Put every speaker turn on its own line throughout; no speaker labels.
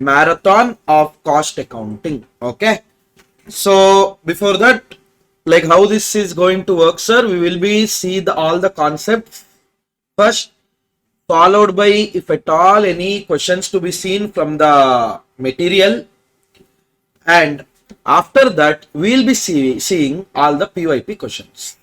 marathon of cost accounting. Okay. So before that, like how this is going to work, sir, we will be see all the concepts first, followed by, if at all, any questions to be seen from the material, and after that we will be seeing all the PYP questions.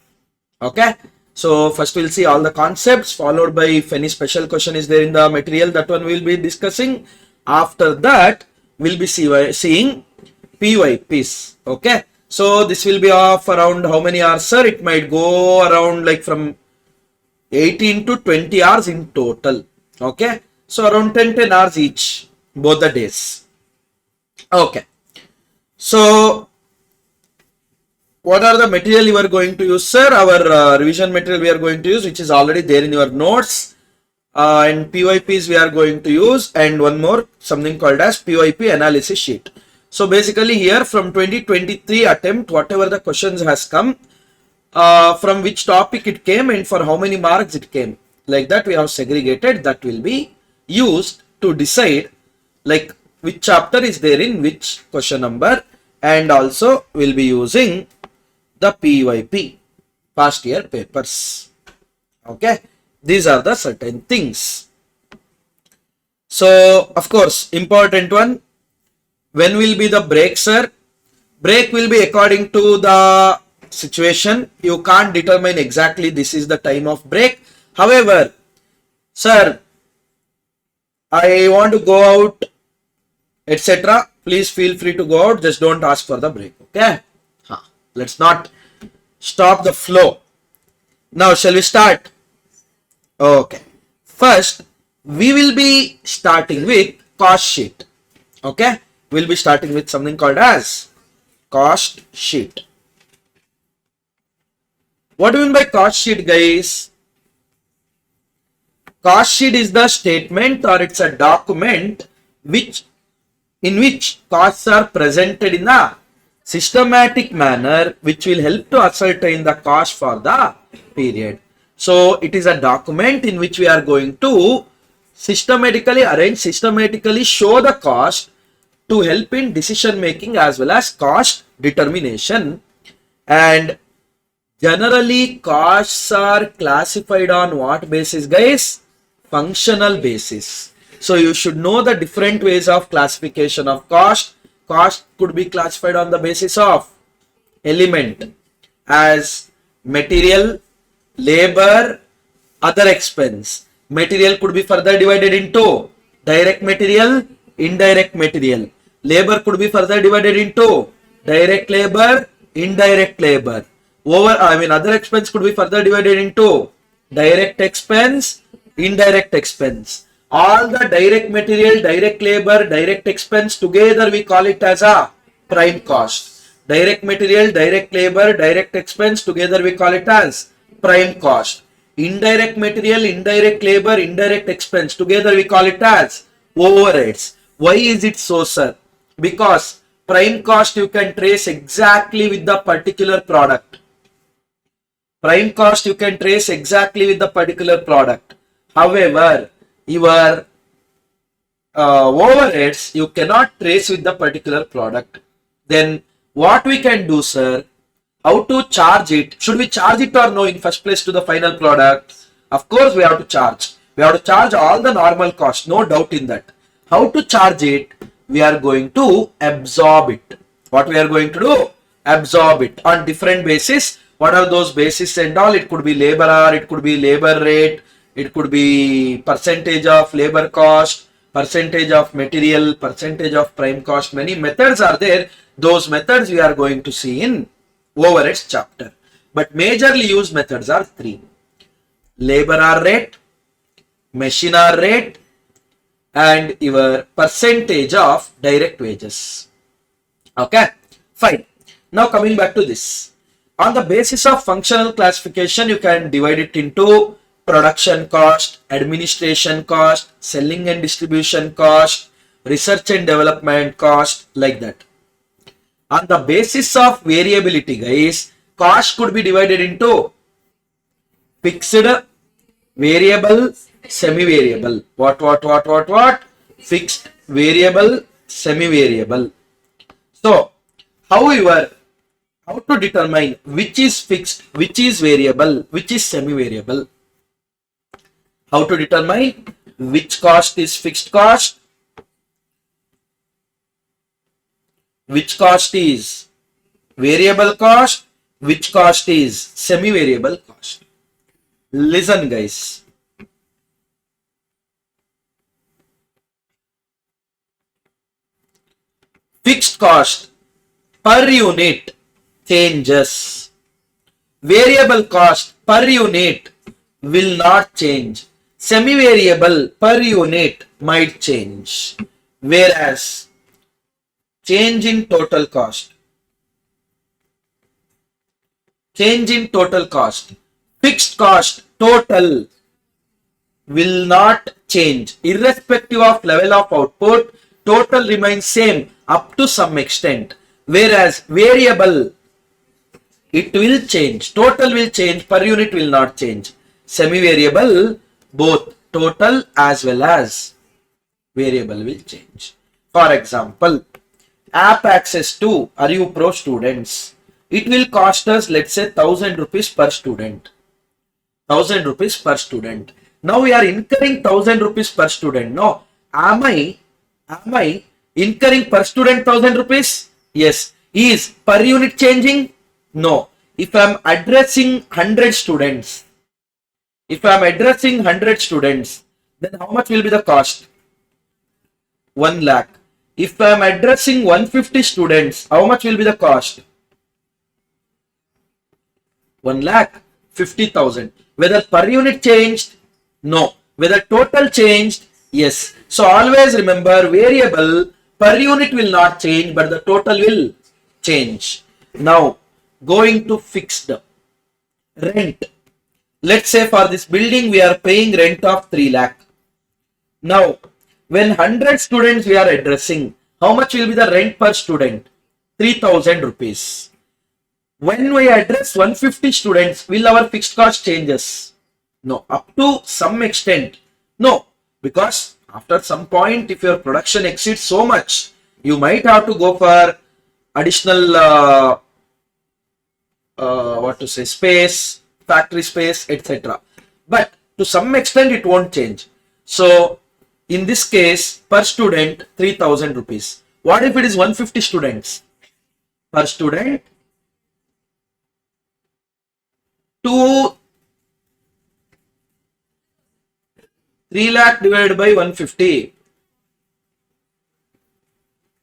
Okay. So first we'll see all the concepts, followed by if any special question is there in the material, that one we'll be discussing. After that we'll be seeing PYPs. Okay. So this will be of around how many hours, sir? It might go around like from 18 to 20 hours in total. Okay. So around 10 hours each, both the days. Okay. So what are the material you are going to use, sir? Our revision material we are going to use, which is already there in your notes, and PYPs we are going to use, and one more, something called as PYP analysis sheet. So basically here from 2023 attempt, whatever the questions has come, from which topic it came and for how many marks it came, like that we have segregated. That will be used to decide like which chapter is there in which question number, and also we'll be using the PYP, past year papers. Okay, these are the certain things. So of course, important one, when will be the break, sir? Break will be according to the situation. You can't determine exactly this is the time of break. However, sir, I want to go out, etc. Please feel free to go out. Just don't ask for the break. Okay. Let's not stop the flow. Now, shall we start? Okay. First, we will be starting with cost sheet. Okay. We'll be starting with something called as cost sheet. What do you mean by cost sheet, guys? Cost sheet is the statement, or it's a document in which costs are presented in a systematic manner, which will help to ascertain the cost for the period. So it is a document in which we are going to systematically arrange, systematically show the cost to help in decision making as well as cost determination. And generally costs are classified on what basis, guys? Functional basis. So you should know the different ways of classification of cost. Cost could be classified on the basis of element as material, labor, other expense. Material could be further divided into direct material, indirect material. Labor could be further divided into direct labor, indirect labor. Other expense could be further divided into direct expense, indirect expense. All the direct material, direct labor, direct expense together we call it as a prime cost. Direct material, direct labor, direct expense together we call it as prime cost. Indirect material, indirect labor, indirect expense together we call it as overheads. Why is it so, sir? Because prime cost you can trace exactly with the particular product. Prime cost you can trace exactly with the particular product. However, your overheads you cannot trace with the particular product. Then what we can do, sir? How to charge it? Should we charge it or no in first place to the final product? Of course we have to charge. We have to charge all the normal cost, no doubt in that. How to charge it? We are going to absorb it. What we are going to do? Absorb it on different basis. What are those bases and all? It could be labor hour, it could be labor rate, it could be percentage of labor cost, percentage of material, percentage of prime cost. Many methods are there. Those methods we are going to see in overheads chapter. But majorly used methods are three: labor hour rate, machine hour rate, and your percentage of direct wages. Okay, fine. Now coming back to this. On the basis of functional classification, you can divide it into production cost, administration cost, selling and distribution cost, research and development cost, like that. On the basis of variability, guys, cost could be divided into fixed, variable, semi-variable. What? Fixed, variable, semi-variable. So, however, how to determine which is fixed, which is variable, which is semi-variable? How to determine which cost is fixed cost, which cost is variable cost, which cost is semi-variable cost? Listen guys. Fixed cost per unit changes. Variable cost per unit will not change. Semi-variable per unit might change. Whereas change in total cost. Change in total cost. Fixed cost total will not change. Irrespective of level of output, total remains same up to some extent. Whereas variable, it will change. Total will change, per unit will not change. Semi-variable, both total as well as variable will change. For example, app access to ArivuPro students. It will cost us, let's say, 1000 rupees per student. 1000 rupees per student. Now we are incurring 1000 rupees per student. No. Am I incurring per student 1000 rupees? Yes. Is per unit changing? No. If I am addressing 100 students, then how much will be the cost? 1 lakh. If I am addressing 150 students, how much will be the cost? 1 lakh 50,000. Whether per unit changed? No. Whether total changed? Yes. So always remember, variable per unit will not change, but the total will change. Now going to fixed rent. Let's say for this building we are paying rent of 3 lakh. Now when 100 students we are addressing, how much will be the rent per student? 3000 rupees. When we address 150 students, will our fixed cost changes? No. Up to some extent, no. Because after some point, if your production exceeds so much, you might have to go for additional space, factory space, etc. But to some extent it won't change. So in this case, per student 3000 rupees. What if it is 150 students? Per student 3 lakh divided by 150,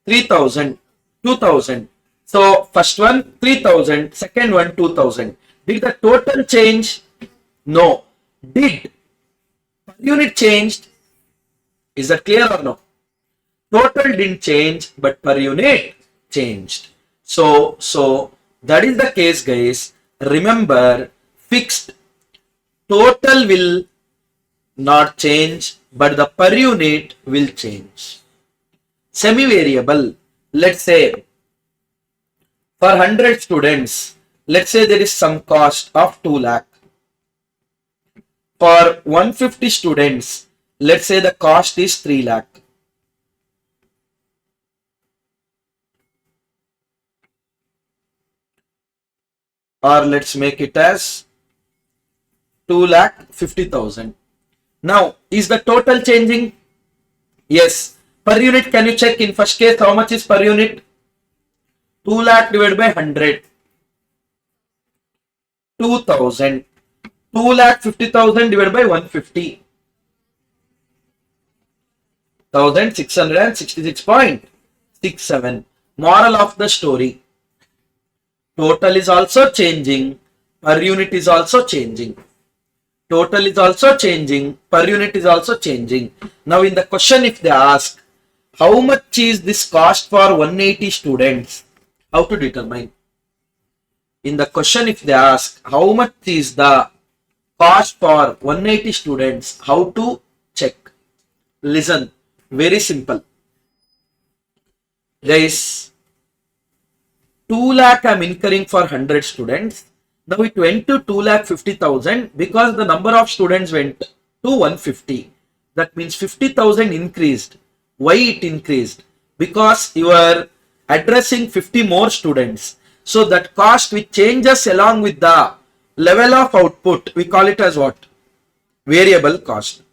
3000, 2000. So first one 3000, second one 2000. Did the total change? No. Did per unit changed? Is that clear or no? Total didn't change, but per unit changed. So that is the case, guys. Remember, fixed total will not change, but the per unit will change. Semi-variable, let's say for 100 students, let's say there is some cost of 2 lakh. For 150 students, let's say the cost is 3 lakh. Or let's make it as 2,50,000. Now, is the total changing? Yes. Per unit, can you check in first case how much is per unit? 2 lakh divided by 100. 2000. 2,50,000 divided by 150. 1666.67. Moral of the story. Total is also changing. Per unit is also changing. Total is also changing. Per unit is also changing. Now in the question, if they ask, how much is this cost for 180 students? How to determine? In the question, if they ask, how much is the cost for 180 students? How to check? Listen, very simple. Guys, 2 lakh I am incurring for 100 students. Now it went to 2,50,000 because the number of students went to 150. That means 50,000 increased. Why it increased? Because you are addressing 50 more students. So that cost which changes along with the level of output, we call it as what? Variable cost.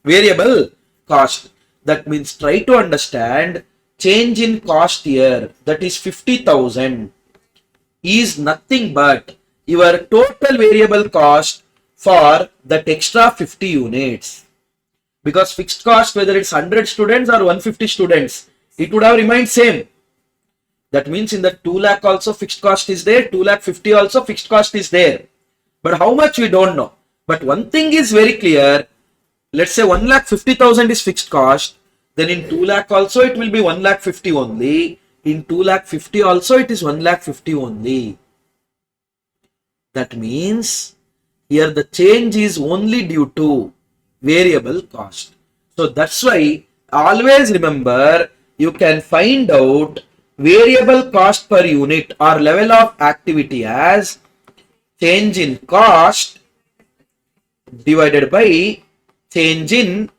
Variable cost. That means try to understand change in cost here, that is 50,000, is nothing but your total variable cost for that extra 50 units. Because fixed cost, whether it's 100 students or 150 students, it would have remained same. That means in the 2 lakh also fixed cost is there, 2 lakh 50 also fixed cost is there. But how much we don't know. But one thing is very clear. Let's say 1 lakh 50,000 is fixed cost. Then in 2 lakh also it will be 1 lakh 50 only. In 2 lakh 50 also it is 1 lakh 50 only. That means here the change is only due to variable cost. So that's why always remember, you can find out variable cost per unit or level of activity as change in cost divided by change in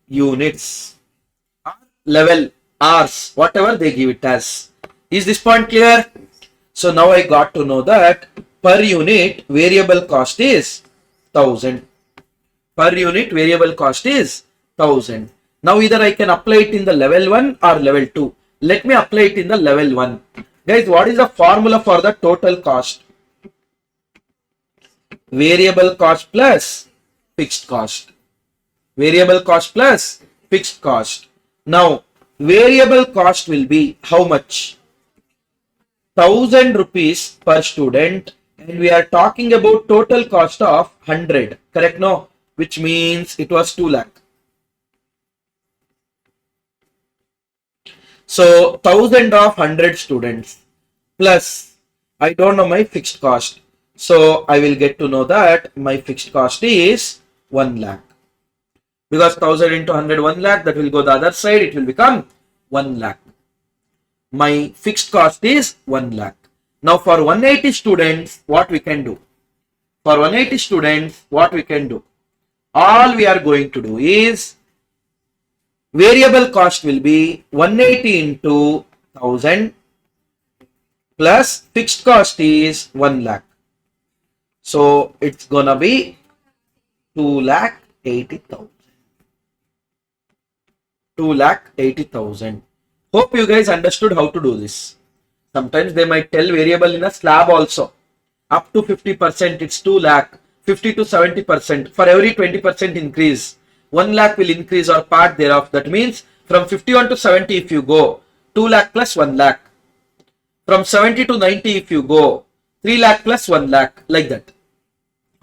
units or level hours, whatever they give it as. Is this point clear? So now I got to know that per unit variable cost is 1000. Per unit variable cost is 1000. Now either I can apply it in the level 1 or level 2. Let me apply it in the level 1. Guys, what is the formula for the total cost? Variable cost plus fixed cost. Variable cost plus fixed cost. Now, variable cost will be how much? 1000 rupees per student, and we are talking about total cost of 100. Correct? No? Which means it was 2 lakh. So 1000 of 100 students plus, I don't know my fixed cost. So I will get to know that my fixed cost is 1 lakh. Because 1000 into 100, 1 lakh, that will go the other side, it will become 1 lakh. My fixed cost is 1 lakh. Now for 180 students, what we can do? For 180 students, what we can do? All we are going to do is variable cost will be 180 into 1000 plus fixed cost is 1 lakh. So it's gonna be 2,80,000. 2,80,000. Hope you guys understood how to do this. Sometimes they might tell variable in a slab also. Up to 50%, it's 2 lakh. 50 to 70%. For every 20% increase, 1 lakh will increase or part thereof. That means from 51 to 70 if you go, 2 lakh plus 1 lakh. From 70 to 90 if you go, 3 lakh plus 1 lakh, like that.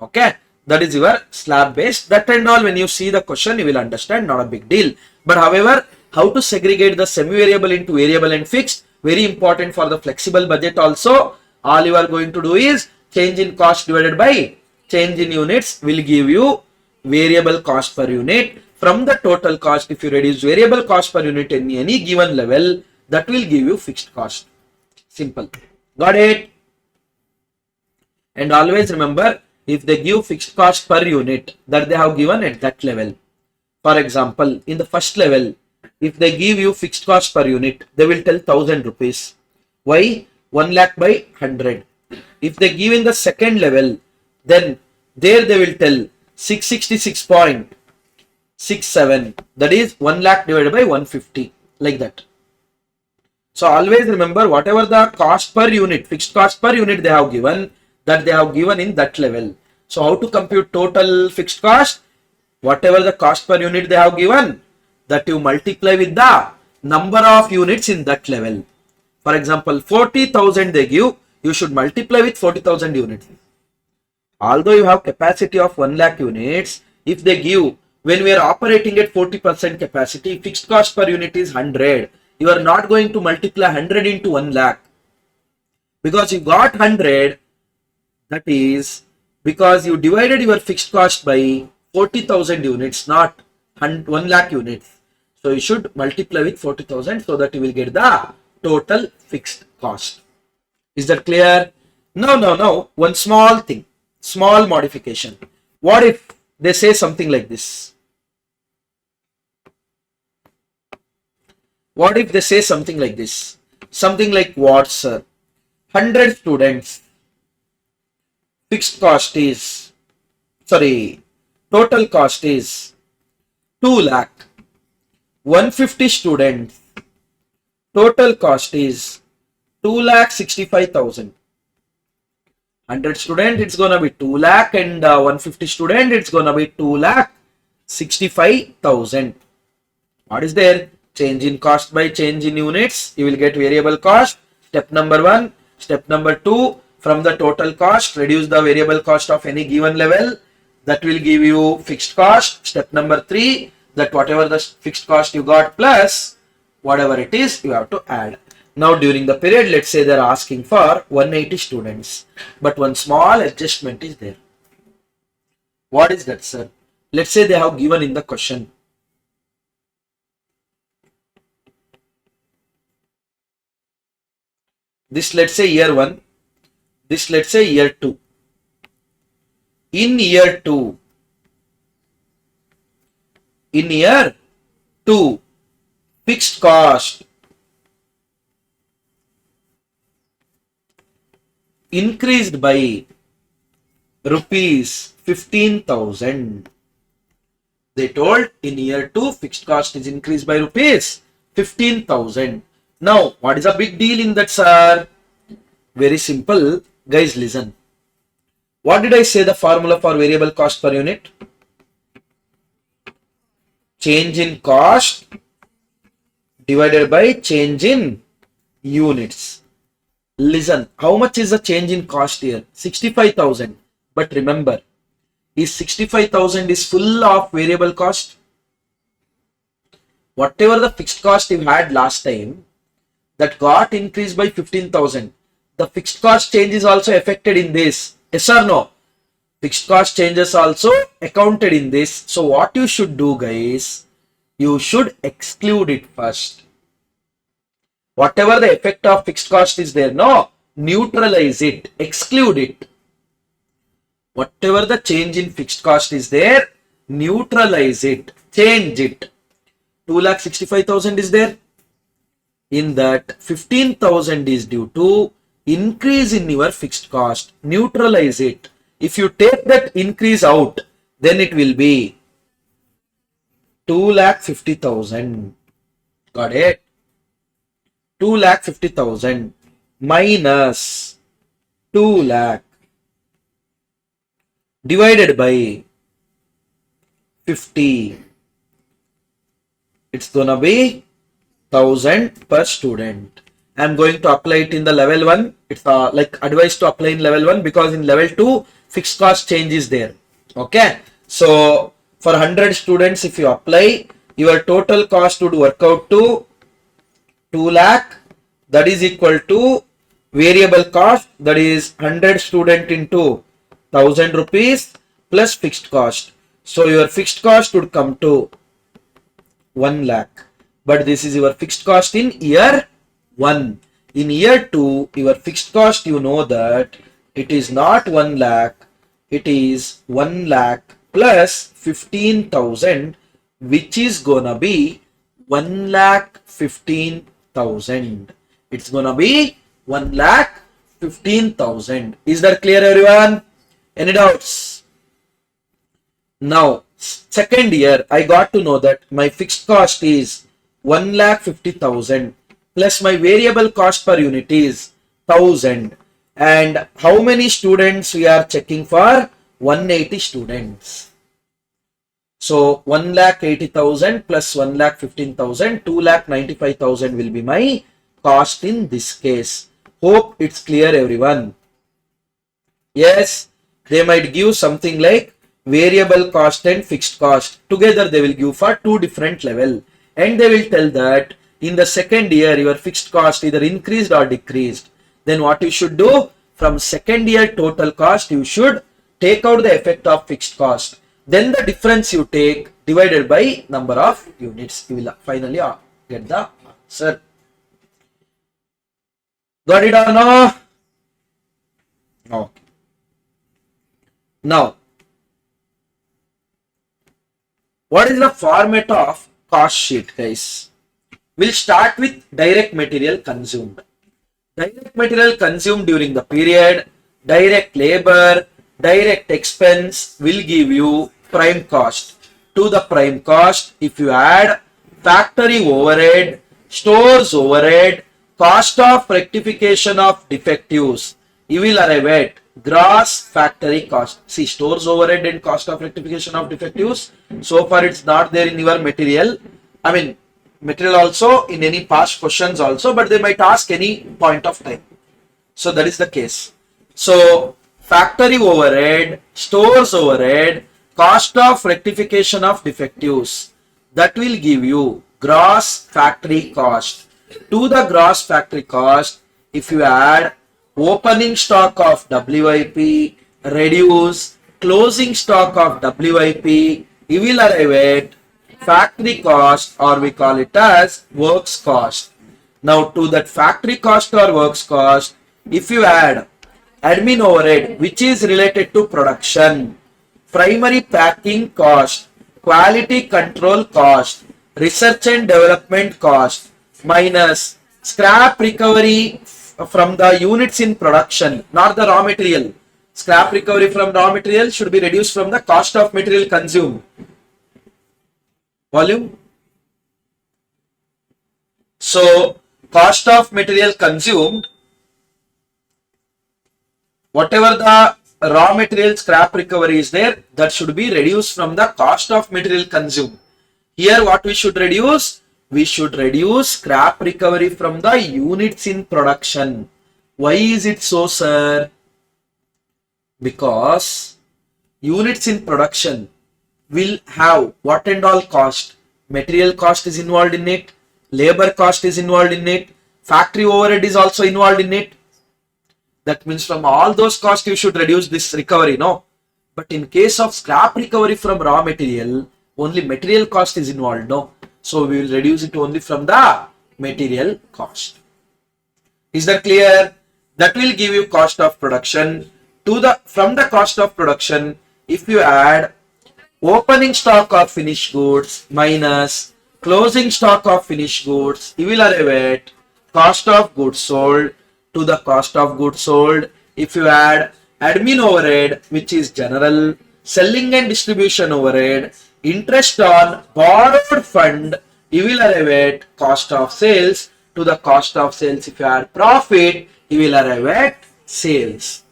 Okay, that is your slab based. That and all, when you see the question, you will understand, not a big deal. But however, how to segregate the semi-variable into variable and fixed, very important for the flexible budget also. All you are going to do is change in cost divided by change in units will give you variable cost per unit. From the total cost, if you reduce variable cost per unit in any given level, that will give you fixed cost. Simple. Got it? And always remember, if they give fixed cost per unit that they have given at that level. For example, in the first level, if they give you fixed cost per unit, they will tell 1000 rupees. Why? 1 lakh by 100. If they give in the second level, then there they will tell 666.67. That is 1 lakh divided by 150. Like that. So always remember, whatever the cost per unit, fixed cost per unit they have given, that they have given in that level. So how to compute total fixed cost? Whatever the cost per unit they have given, that you multiply with the number of units in that level. For example, 40,000 they give, you should multiply with 40,000 units. Although you have capacity of 1 lakh units, if they give, when we are operating at 40% capacity, fixed cost per unit is 100. You are not going to multiply 100 into 1 lakh. Because you got 100, that is because you divided your fixed cost by 40,000 units, not 1 lakh units. So you should multiply with 40,000 so that you will get the total fixed cost. Is that clear? No. One small thing, small modification. What if they say something like this? What if they say something like this? Something like what, sir? 100 students, fixed cost is, sorry, total cost is 2 lakh. 150 students, total cost is 2,65,000. 100 student, it's gonna be 2 lakh, and 150 student, it's gonna be 2,65,000. What is there? Change in cost by change in units. You will get variable cost. Step number 1. Step number 2. From the total cost, reduce the variable cost of any given level. That will give you fixed cost. Step number 3. That whatever the fixed cost you got plus whatever it is, you have to add. Now during the period, let's say they are asking for 180 students. But one small adjustment is there. What is that, sir? Let's say they have given in the question. This let's say year 1, this let's say year 2. In year 2, fixed cost increased by rupees 15,000. They told in year 2 fixed cost is increased by rupees 15,000. Now, what is a big deal in that, sir? Very simple. Guys, listen. What did I say the formula for variable cost per unit? Change in cost divided by change in units. Listen, how much is the change in cost here? 65,000. But remember, is 65,000 is full of variable cost? Whatever the fixed cost you had last time, that got increased by 15,000. The fixed cost change is also affected in this. Yes or no? Fixed cost changes also accounted in this. So what you should do, guys, you should exclude it first. Whatever the effect of fixed cost is there, no, neutralize it, exclude it. Whatever the change in fixed cost is there, neutralize it, change it. 2,65,000 is there. In that, 15,000 is due to increase in your fixed cost. Neutralize it. If you take that increase out, then it will be 2,50,000. Got it? 2,50,000 minus 2 lakh divided by 50. It's gonna be 1,000 per student. I'm going to apply it in the level 1. It's like advice to apply in level 1 because in level 2 fixed cost change is there. Okay. So for 100 students, if you apply, your total cost would work out to 2 lakh. That is equal to variable cost, that is 100 student into 1,000 rupees plus fixed cost. So your fixed cost would come to 1 lakh. But this is your fixed cost in year 1. In year 2, your fixed cost, you know that it is not 1 lakh, it is 1 lakh plus 15,000, which is gonna be 1,15,000. It's gonna be 1,15,000. Is that clear, everyone? Any doubts? Now, second year, I got to know that my fixed cost is 1,50,000 plus my variable cost per unit is 1,000. And how many students we are checking for? 180 students. So 1,80,000 plus 1,15,000, 2,95,000 will be my cost in this case. Hope it's clear, everyone. Yes, they might give something like variable cost and fixed cost. Together they will give for 2 different level. And they will tell that in the second year, your fixed cost either increased or decreased. Then what you should do? From second year total cost, you should take out the effect of fixed cost. Then the difference you take divided by number of units. You will finally get the answer. Got it or no? Okay. Now, what is the format of cost sheet, guys? We'll start with direct material consumed. Direct material consumed during the period, direct labor, direct expense will give you prime cost. To the prime cost, if you add factory overhead, stores overhead, cost of rectification of defectives, you will arrive at gross factory cost. See, stores overhead and cost of rectification of defectives, so far it's not there in your material. I mean, material also in any past questions also, but they might ask any point of time. So that is the case. So factory overhead, stores overhead, cost of rectification of defectives, that will give you gross factory cost. To the gross factory cost, if you add opening stock of WIP, reduce closing stock of WIP, you will arrive at factory cost, or we call it as works cost. Now to that factory cost or works cost, if you add admin overhead, which is related to production, primary packing cost, quality control cost, research and development cost, minus scrap recovery from the units in production, not the raw material. Scrap recovery from raw material should be reduced from the cost of material consumed. Volume. So cost of material consumed, whatever the raw material scrap recovery is there, that should be reduced from the cost of material consumed. Here what we should reduce? We should reduce scrap recovery from the units in production. Why is it so, sir? Because units in production will have what and all cost. Material cost is involved in it, labor cost is involved in it, factory overhead is also involved in it. That means from all those costs you should reduce this recovery, no? But in case of scrap recovery from raw material, only material cost is involved, no? So we will reduce it only from the material cost. Is that clear? That will give you cost of production. From the cost of production, if you add opening stock of finished goods minus closing stock of finished goods, you will arrive at cost of goods sold. To the cost of goods sold, if you add admin overhead, which is general, selling and distribution overhead, interest on borrowed fund, you will arrive at cost of sales. To the cost of sales, if you add profit, you will arrive at sales.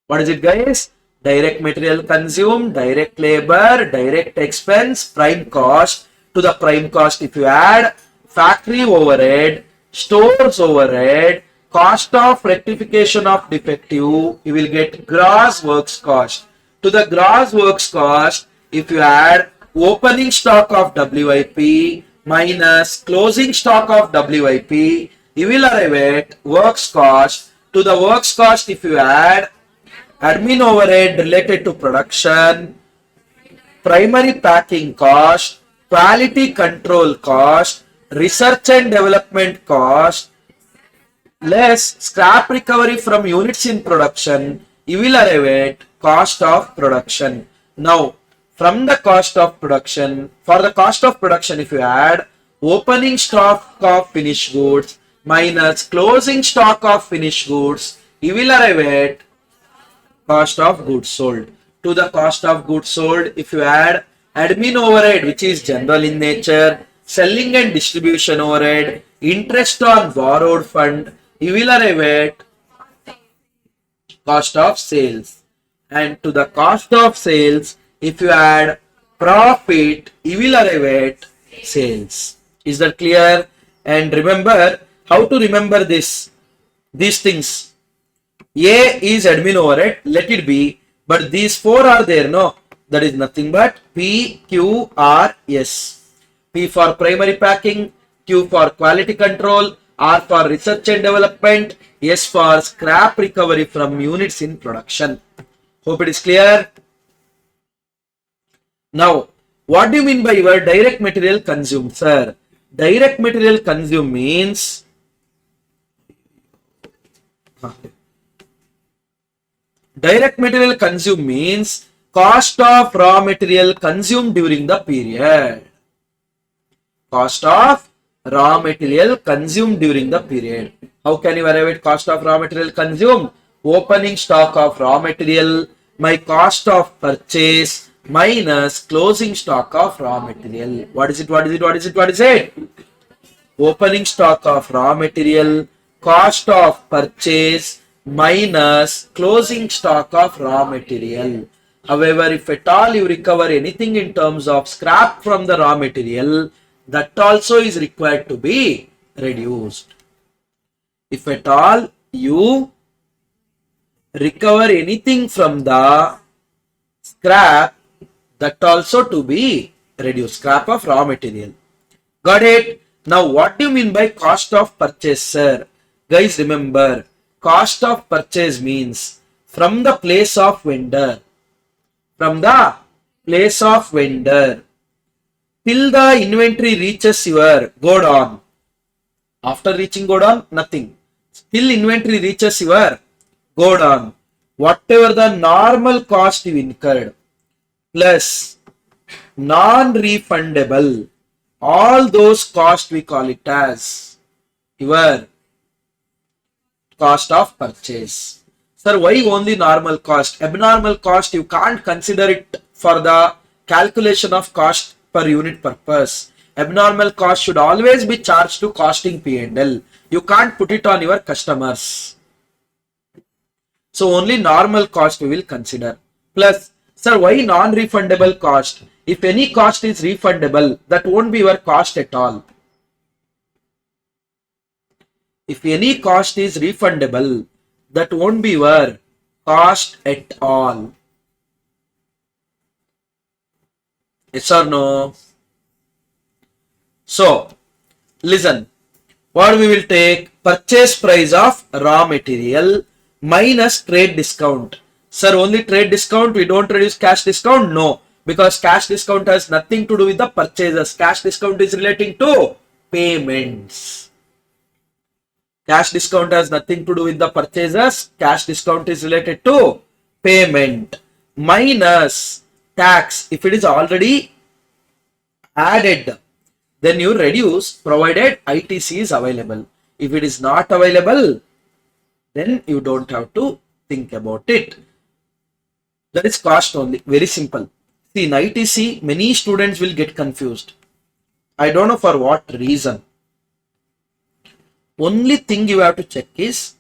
What is it, guys? Direct material consumed, direct labor, direct expense, prime cost. To the prime cost, if you add factory overhead, stores overhead, cost of rectification of defective, you will get gross works cost. To the gross works cost, if you add opening stock of WIP minus closing stock of WIP, you will arrive at works cost. To the works cost, if you add admin overhead related to production, primary packing cost, quality control cost, research and development cost, less scrap recovery from units in production, you will arrive at cost of production. Now, from the cost of production, for the cost of production, if you add opening stock of finished goods minus closing stock of finished goods, you will arrive at cost of goods sold. To the cost of goods sold, if you add admin overhead, which is general in nature, selling and distribution overhead, interest on borrowed fund, you will arrive at cost of sales. And to the cost of sales, if you add profit, you will arrive at sales. Is that clear? And remember, how to remember these things. A is admin overhead, let it be, but these four are there, no? That is nothing but P, Q, R, S. P for primary packing, Q for quality control, R for research and development, S for scrap recovery from units in production. Hope it is clear. Now, what do you mean by your direct material consumed, sir? Direct material consumed means cost of raw material consumed during the period. Cost of raw material consumed during the period. How can you arrive at cost of raw material consumed? Opening stock of raw material, my cost of purchase minus closing stock of raw material. What is it? What is it? What is it? What is it? Opening stock of raw material, cost of purchase minus closing stock of raw material. However, if at all you recover anything in terms of scrap from the raw material, that also is required to be reduced. If at all you recover anything from the scrap, that also to be reduced. Scrap of raw material. Got it? Now, what do you mean by cost of purchase, sir? Guys, remember, cost of purchase means from the place of vendor. From the place of vendor till the inventory reaches your godown. After reaching godown, nothing. Till inventory reaches your godown. Whatever the normal cost you incurred plus non-refundable, all those costs we call it as your cost of purchase. Sir, why only normal cost? Abnormal cost you can't consider it for the calculation of cost per unit purpose. Abnormal cost should always be charged to costing P&L. You can't put it on your customers. So only normal cost we will consider. Plus, sir, why non-refundable cost? If any cost is refundable, that won't be your cost at all. If any cost is refundable, that won't be your cost at all. Yes or no? So, listen. What we will take? Purchase price of raw material minus trade discount. Sir, only trade discount, we don't reduce cash discount? No, because cash discount has nothing to do with the purchases. Cash discount is relating to payments. Cash discount has nothing to do with the purchases. Cash discount is related to payment. Minus tax. If it is already added, then you reduce provided ITC is available. If it is not available, then you don't have to think about it. That is cost only. Very simple. See, in ITC, many students will get confused. I don't know for what reason. Only thing you have to check is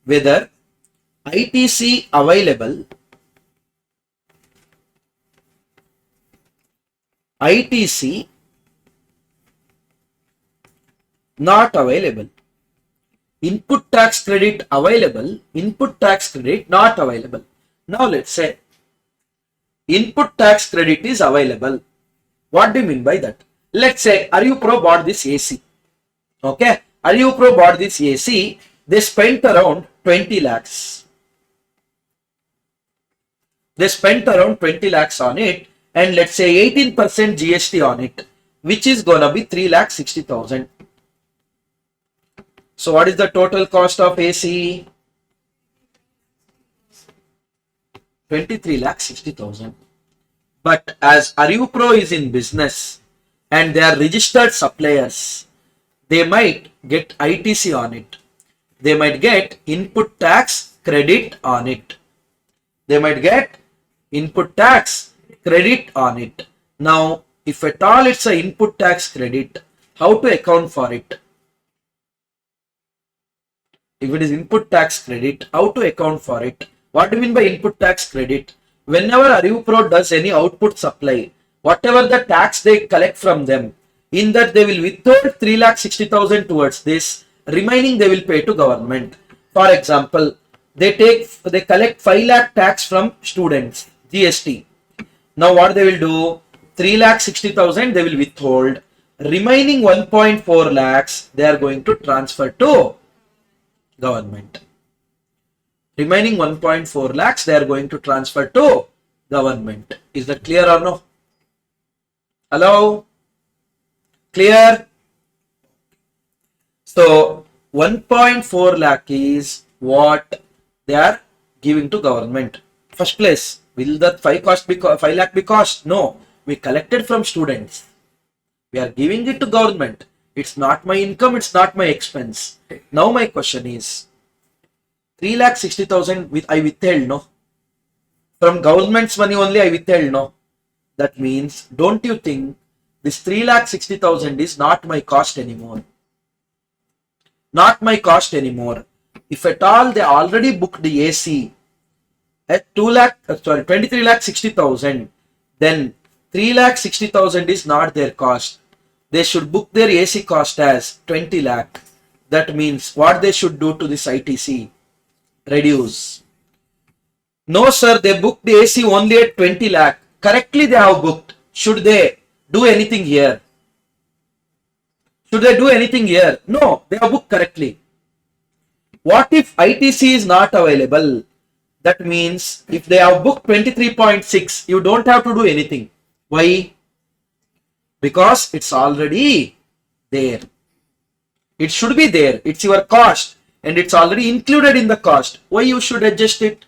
whether ITC available, ITC not available, input tax credit available, input tax credit not available. Now let's say input tax credit is available. What do you mean by that? Let's say ArivuPro bought this AC. Okay, ArivuPro bought this AC. They spent around 20 lakhs. They spent around 20 lakhs on it, and let's say 18% GST on it, which is gonna be 3,60,000. So what is the total cost of AC? 23,60,000. But as ArivuPro is in business and they are registered suppliers, they might get ITC on it. They might get input tax credit on it. They might get input tax credit on it. Now, if at all it's a input tax credit, how to account for it? If it is input tax credit, how to account for it? What do you mean by input tax credit? Whenever ArivuPro does any output supply, whatever the tax they collect from them, in that they will withhold 3,60,000 towards this, remaining they will pay to government. For example, they collect 5 lakh tax from students, GST. Now what they will do? 3,60,000 they will withhold. Remaining 1.4 lakhs they are going to transfer to government. Remaining 1.4 lakhs they are going to transfer to government. Is that clear or no? Hello? Clear? So 1.4 lakh is what they are giving to government. First place, will that 5 lakh be cost? No, we collected from students. We are giving it to government. It's not my income, it's not my expense. Now my question is, 3,60,000 with I withheld, no? From government's money only I withheld, no? That means, don't you think this 3,60,000 is not my cost anymore? Not my cost anymore. If at all they already booked the AC at 23,60,000, then 3,60,000 is not their cost. They should book their AC cost as 20 lakh. That means what they should do to this ITC? Reduce. No sir, they booked the AC only at 20 lakh. Correctly they have booked. Should they do anything here? Should they do anything here? No, they have booked correctly. What if ITC is not available? That means if they have booked 23.6, you don't have to do anything. Why? Because it's already there. It should be there. It's your cost and it's already included in the cost. Why you should adjust it?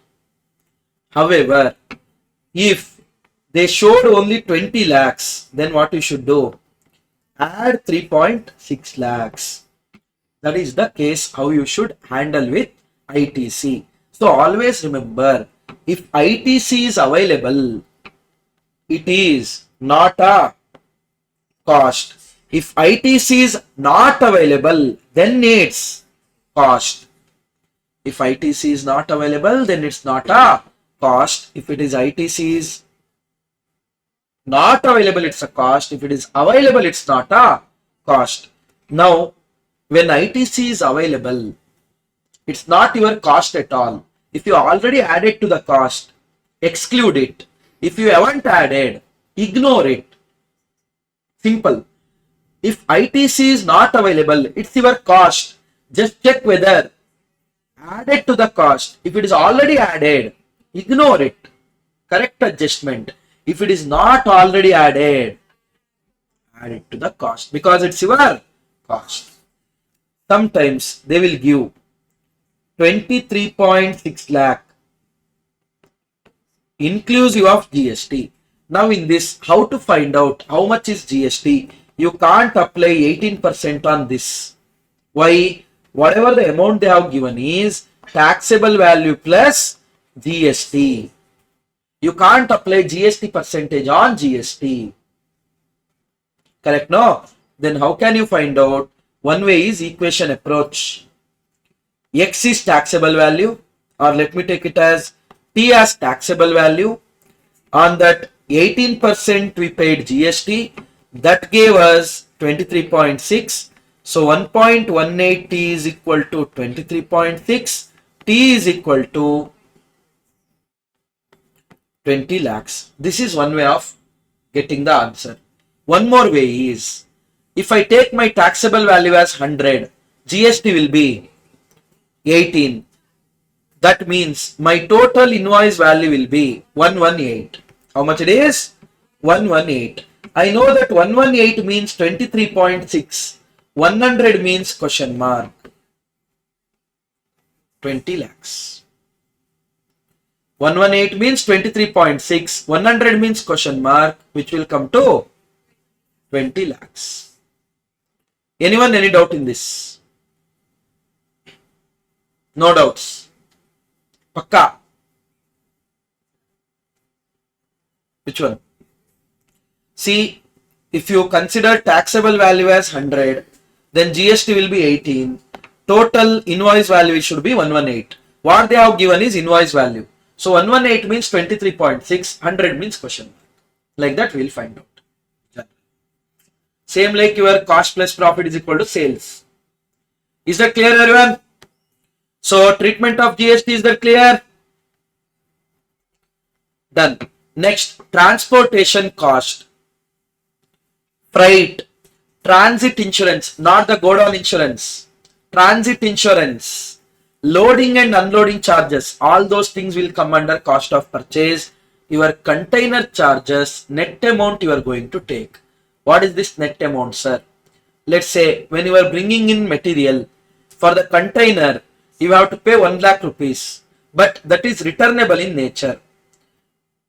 However, if they showed only 20 lakhs, then what you should do? Add 3.6 lakhs. That is the case how you should handle with ITC. So always remember, if ITC is available, it is not a cost. If ITC is not available, then it's cost. If ITC is not available, then it's not a cost. If it is ITC is not available, it's a cost. If it is available, it's not a cost. Now, when ITC is available, it's not your cost at all. If you already added to the cost, exclude it. If you haven't added, ignore it. Simple. If ITC is not available, it's your cost. Just check whether added to the cost. If it is already added, ignore it. Correct adjustment. If it is not already added, add it to the cost because it's your cost. Sometimes they will give 23.6 lakh inclusive of GST. Now in this, how to find out how much is GST? You can't apply 18% on this. Why? Whatever the amount they have given is taxable value plus GST. You can't apply GST percentage on GST. Correct? No? Then how can you find out? One way is equation approach. X is taxable value, or let me take it as T as taxable value. On that 18% we paid GST. That gave us 23.6. So 1.18 T is equal to 23.6. T is equal to 20 lakhs. This is one way of getting the answer. One more way is, if I take my taxable value as 100, GST will be 18. That means my total invoice value will be 118. How much it is? 118. I know that 118 means 23.6. 100 means question mark. 20 lakhs. 118 means 23.6. 100 means question mark, which will come to 20 lakhs. Anyone, any doubt in this? No doubts. Pakka. Which one? See, if you consider taxable value as 100, then GST will be 18. Total invoice value should be 118. What they have given is invoice value. So 118 means 23.6, 100 means question mark. Like that we will find out. Same like your cost plus profit is equal to sales. Is that clear, everyone? So treatment of GST, is that clear? Done. Next, transportation cost. Freight. Transit insurance, not the go down insurance. Transit insurance. Loading and unloading charges. All those things will come under cost of purchase. Your container charges, net amount you are going to take. What is this net amount, sir? Let's say when you are bringing in material for the container, you have to pay 1 lakh rupees, but that is returnable in nature.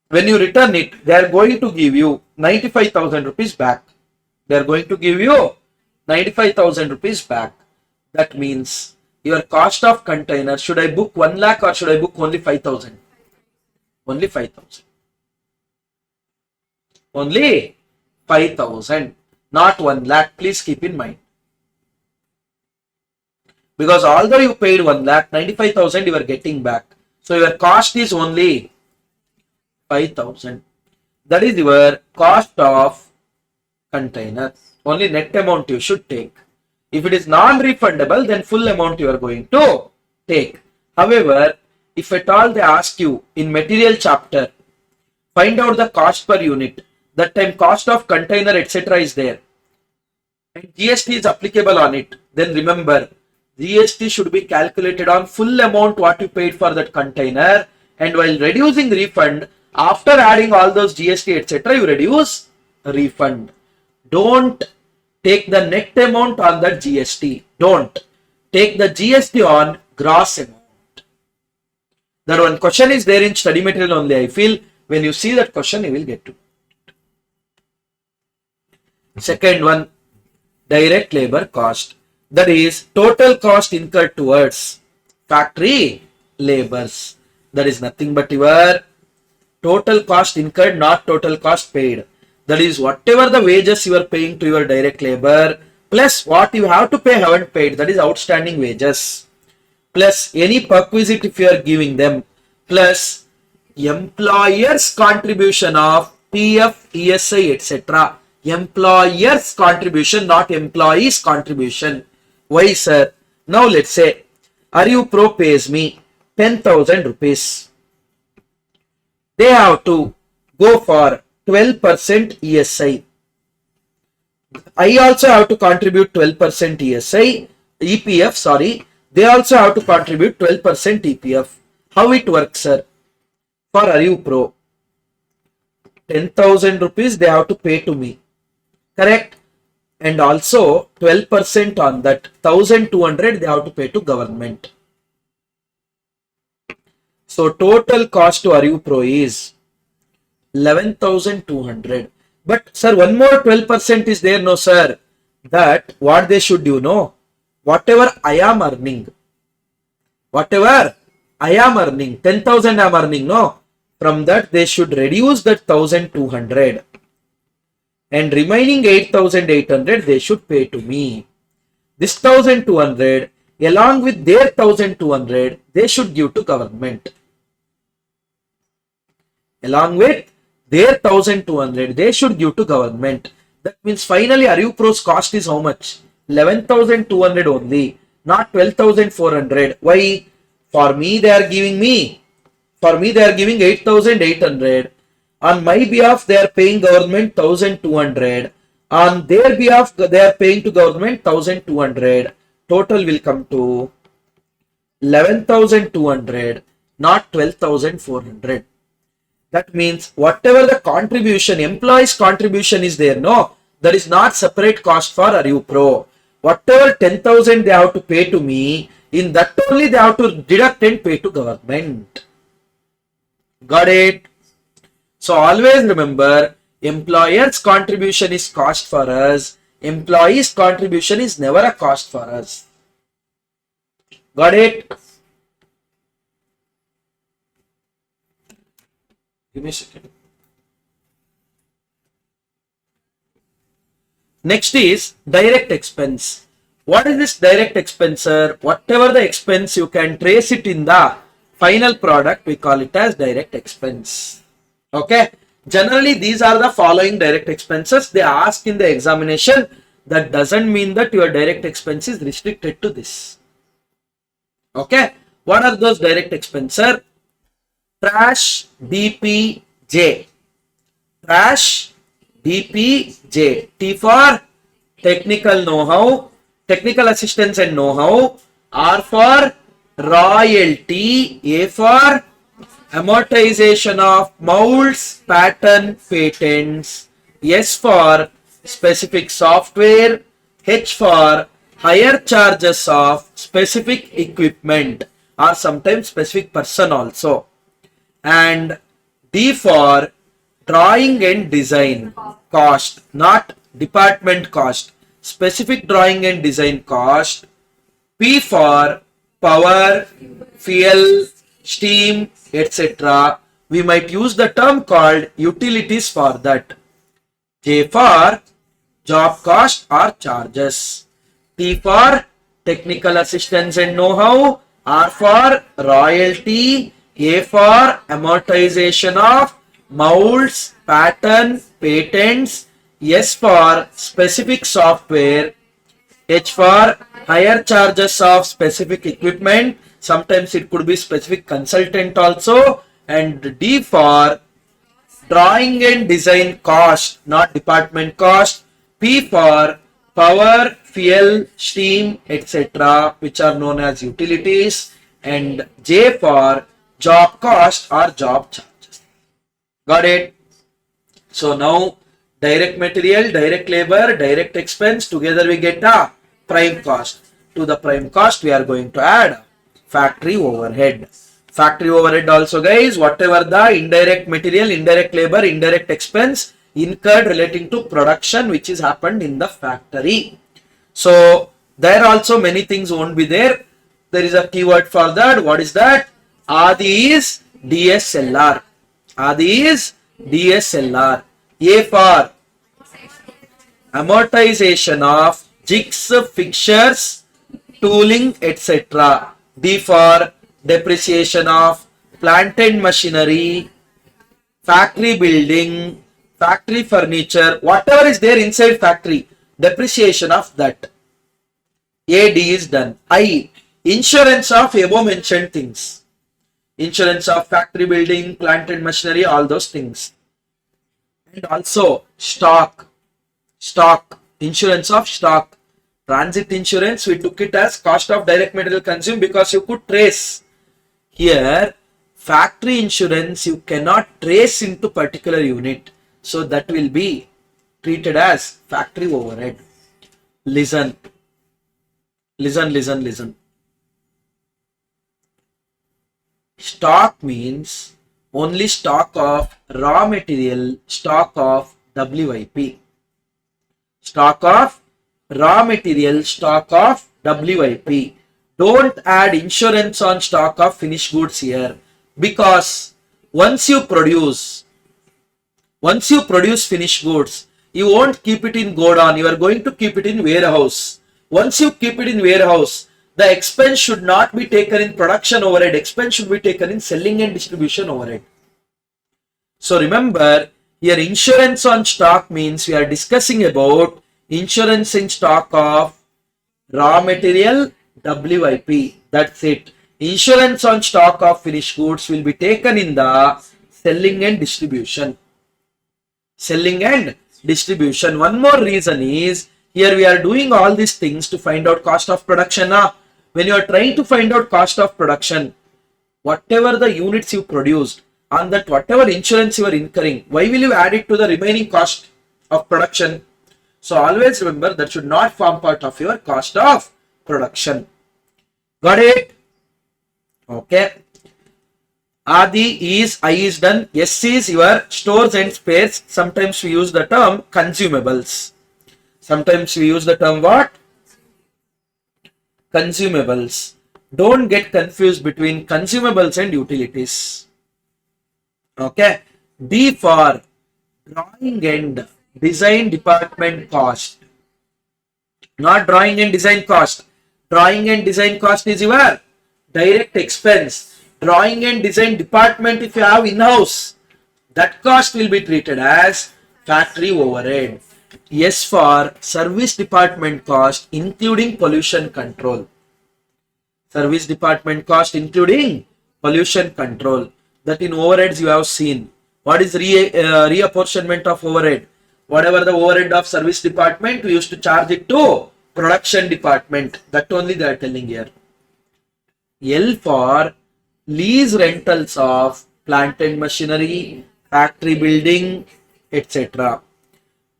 When you return it, they are going to give you 95,000 rupees back. They are going to give you 95,000 rupees back. That means your cost of container, should I book 1 lakh or should I book only 5,000? Only 5,000. Only 5,000, not 1 lakh. Please keep in mind. Because although you paid 1 lakh, 95,000 you are getting back. So your cost is only 5,000. That is your cost of container. Only net amount you should take. If it is non-refundable, then full amount you are going to take. However, if at all they ask you in material chapter, find out the cost per unit. That time cost of container etc. is there. And GST is applicable on it. Then remember, GST should be calculated on full amount what you paid for that container. And while reducing refund, after adding all those GST etc., you reduce refund. Don't take the net amount on that GST. Don't take the GST on gross amount. That one question is there in study material only. I feel when you see that question, you will get to. Second one, direct labor cost. That is total cost incurred towards factory labors. That is nothing but your total cost incurred, not total cost paid. That is whatever the wages you are paying to your direct labor plus what you have to pay haven't paid. That is outstanding wages. Plus any perquisite if you are giving them. Plus employer's contribution of PF, ESI, etc. Employer's contribution, not employee's contribution. Why, sir? Now let's say ArivuPro pays me 10,000 rupees. They have to go for 12% ESI. I also have to contribute 12% ESI, EPF, sorry. They also have to contribute 12% EPF. How it works, sir? For ArivuPro, 10,000 rupees they have to pay to me. Correct? And also 12% on that 1,200 they have to pay to government. So total cost to ArivuPro is 11,200. But sir, one more 12% is there. No sir, that what they should do, no, whatever I am earning, 10,000 I am earning, no, from that they should reduce that 1,200 and remaining 8,800 they should pay to me. This 1,200 along with their 1,200 they should give to government. Along with their 1,200 they should give to government. That means finally ArivuPro's cost is how much? 11,200 only, not 12,400. Why? For me they are giving 8,800. On my behalf they are paying government 1,200. On their behalf they are paying to government 1,200. Total will come to 11,200, not 12,400. That means whatever the contribution, employee's contribution is there, no, that is not separate cost for ArivuPro. Whatever 10,000 they have to pay to me, in that only they have to deduct and pay to government. Got it? So always remember, employer's contribution is cost for us. Employee's contribution is never a cost for us. Got it? Give me a second. Next is direct expense. What is this direct expense, sir? Whatever the expense you can trace it in the final product, we call it as direct expense. Okay. Generally, these are the following direct expenses they ask in the examination. That doesn't mean that your direct expense is restricted to this. Okay. What are those direct expenses? Trash, DPJ. Trash, DPJ. T for technical know-how, technical assistance and know-how. R for royalty. A for amortization of molds, pattern, patents. S for specific software. H for higher charges of specific equipment or sometimes specific person also. And D for drawing and design cost, not department cost. specific drawing and design cost. P for power, fuel, steam, etc. We might use the term called utilities for that. J for job cost or charges. T for technical assistance and know-how. R for royalty. A for amortization of molds, pattern, patents. S for specific software. H for higher charges of specific equipment. Sometimes it could be specific consultant also. And D for drawing and design cost, not department cost. P for power, fuel, steam, etc., which are known as utilities. And J for job cost or job charges. Got it? So now direct material, direct labor, direct expense, together we get a prime cost. To the prime cost we are going to add factory overhead. Factory overhead also, guys, whatever the indirect material, indirect labor, indirect expense incurred relating to production which is happened in the factory. So there also many things won't be there. There is a keyword for that. What is that? Adi is DSLR. Adi is DSLR. A for amortization of jigs, fixtures, tooling, etc. D for depreciation of plant and machinery, factory building, factory furniture, whatever is there inside factory, depreciation of that. A, D is done. I, insurance of above mentioned things. Insurance of factory building, plant and machinery, all those things. And also stock, insurance of stock. Transit insurance, we took it as cost of direct material consumed because you could trace. Here, factory insurance you cannot trace into particular unit. So that will be treated as factory overhead. Listen. Stock means only stock of raw material, stock of WIP. Stock of raw material, stock of WIP. Don't add insurance on stock of finished goods here, because once you produce finished goods, you won't keep it in godown, you are going to keep it in warehouse. Once you keep it in warehouse, the expense should not be taken in production overhead, expense should be taken in selling and distribution overhead. So remember, here insurance on stock means we are discussing about insurance in stock of raw material, WIP. That's it. Insurance on stock of finished goods will be taken in the selling and distribution. One more reason is, here we are doing all these things to find out cost of production. When you are trying to find out cost of production, whatever the units you produced, on that whatever insurance you are incurring, why will you add it to the remaining cost of production? So always remember that should not form part of your cost of production. Got it? Okay. Adi is, I is done. S is your stores and spares. Sometimes we use the term consumables. Sometimes we use the term what? Consumables. Don't get confused between consumables and utilities. Okay. D for drawing and design department cost. Not drawing and design cost. Drawing and design cost is your direct expense. Drawing and design department, if you have in-house, that cost will be treated as factory overhead. S for service department cost including pollution control. Service department cost including pollution control. That in overheads you have seen. What is reapportionment of overhead? Whatever the overhead of service department, we used to charge it to production department. That only they are telling here. L for lease rentals of plant and machinery, factory building, etc.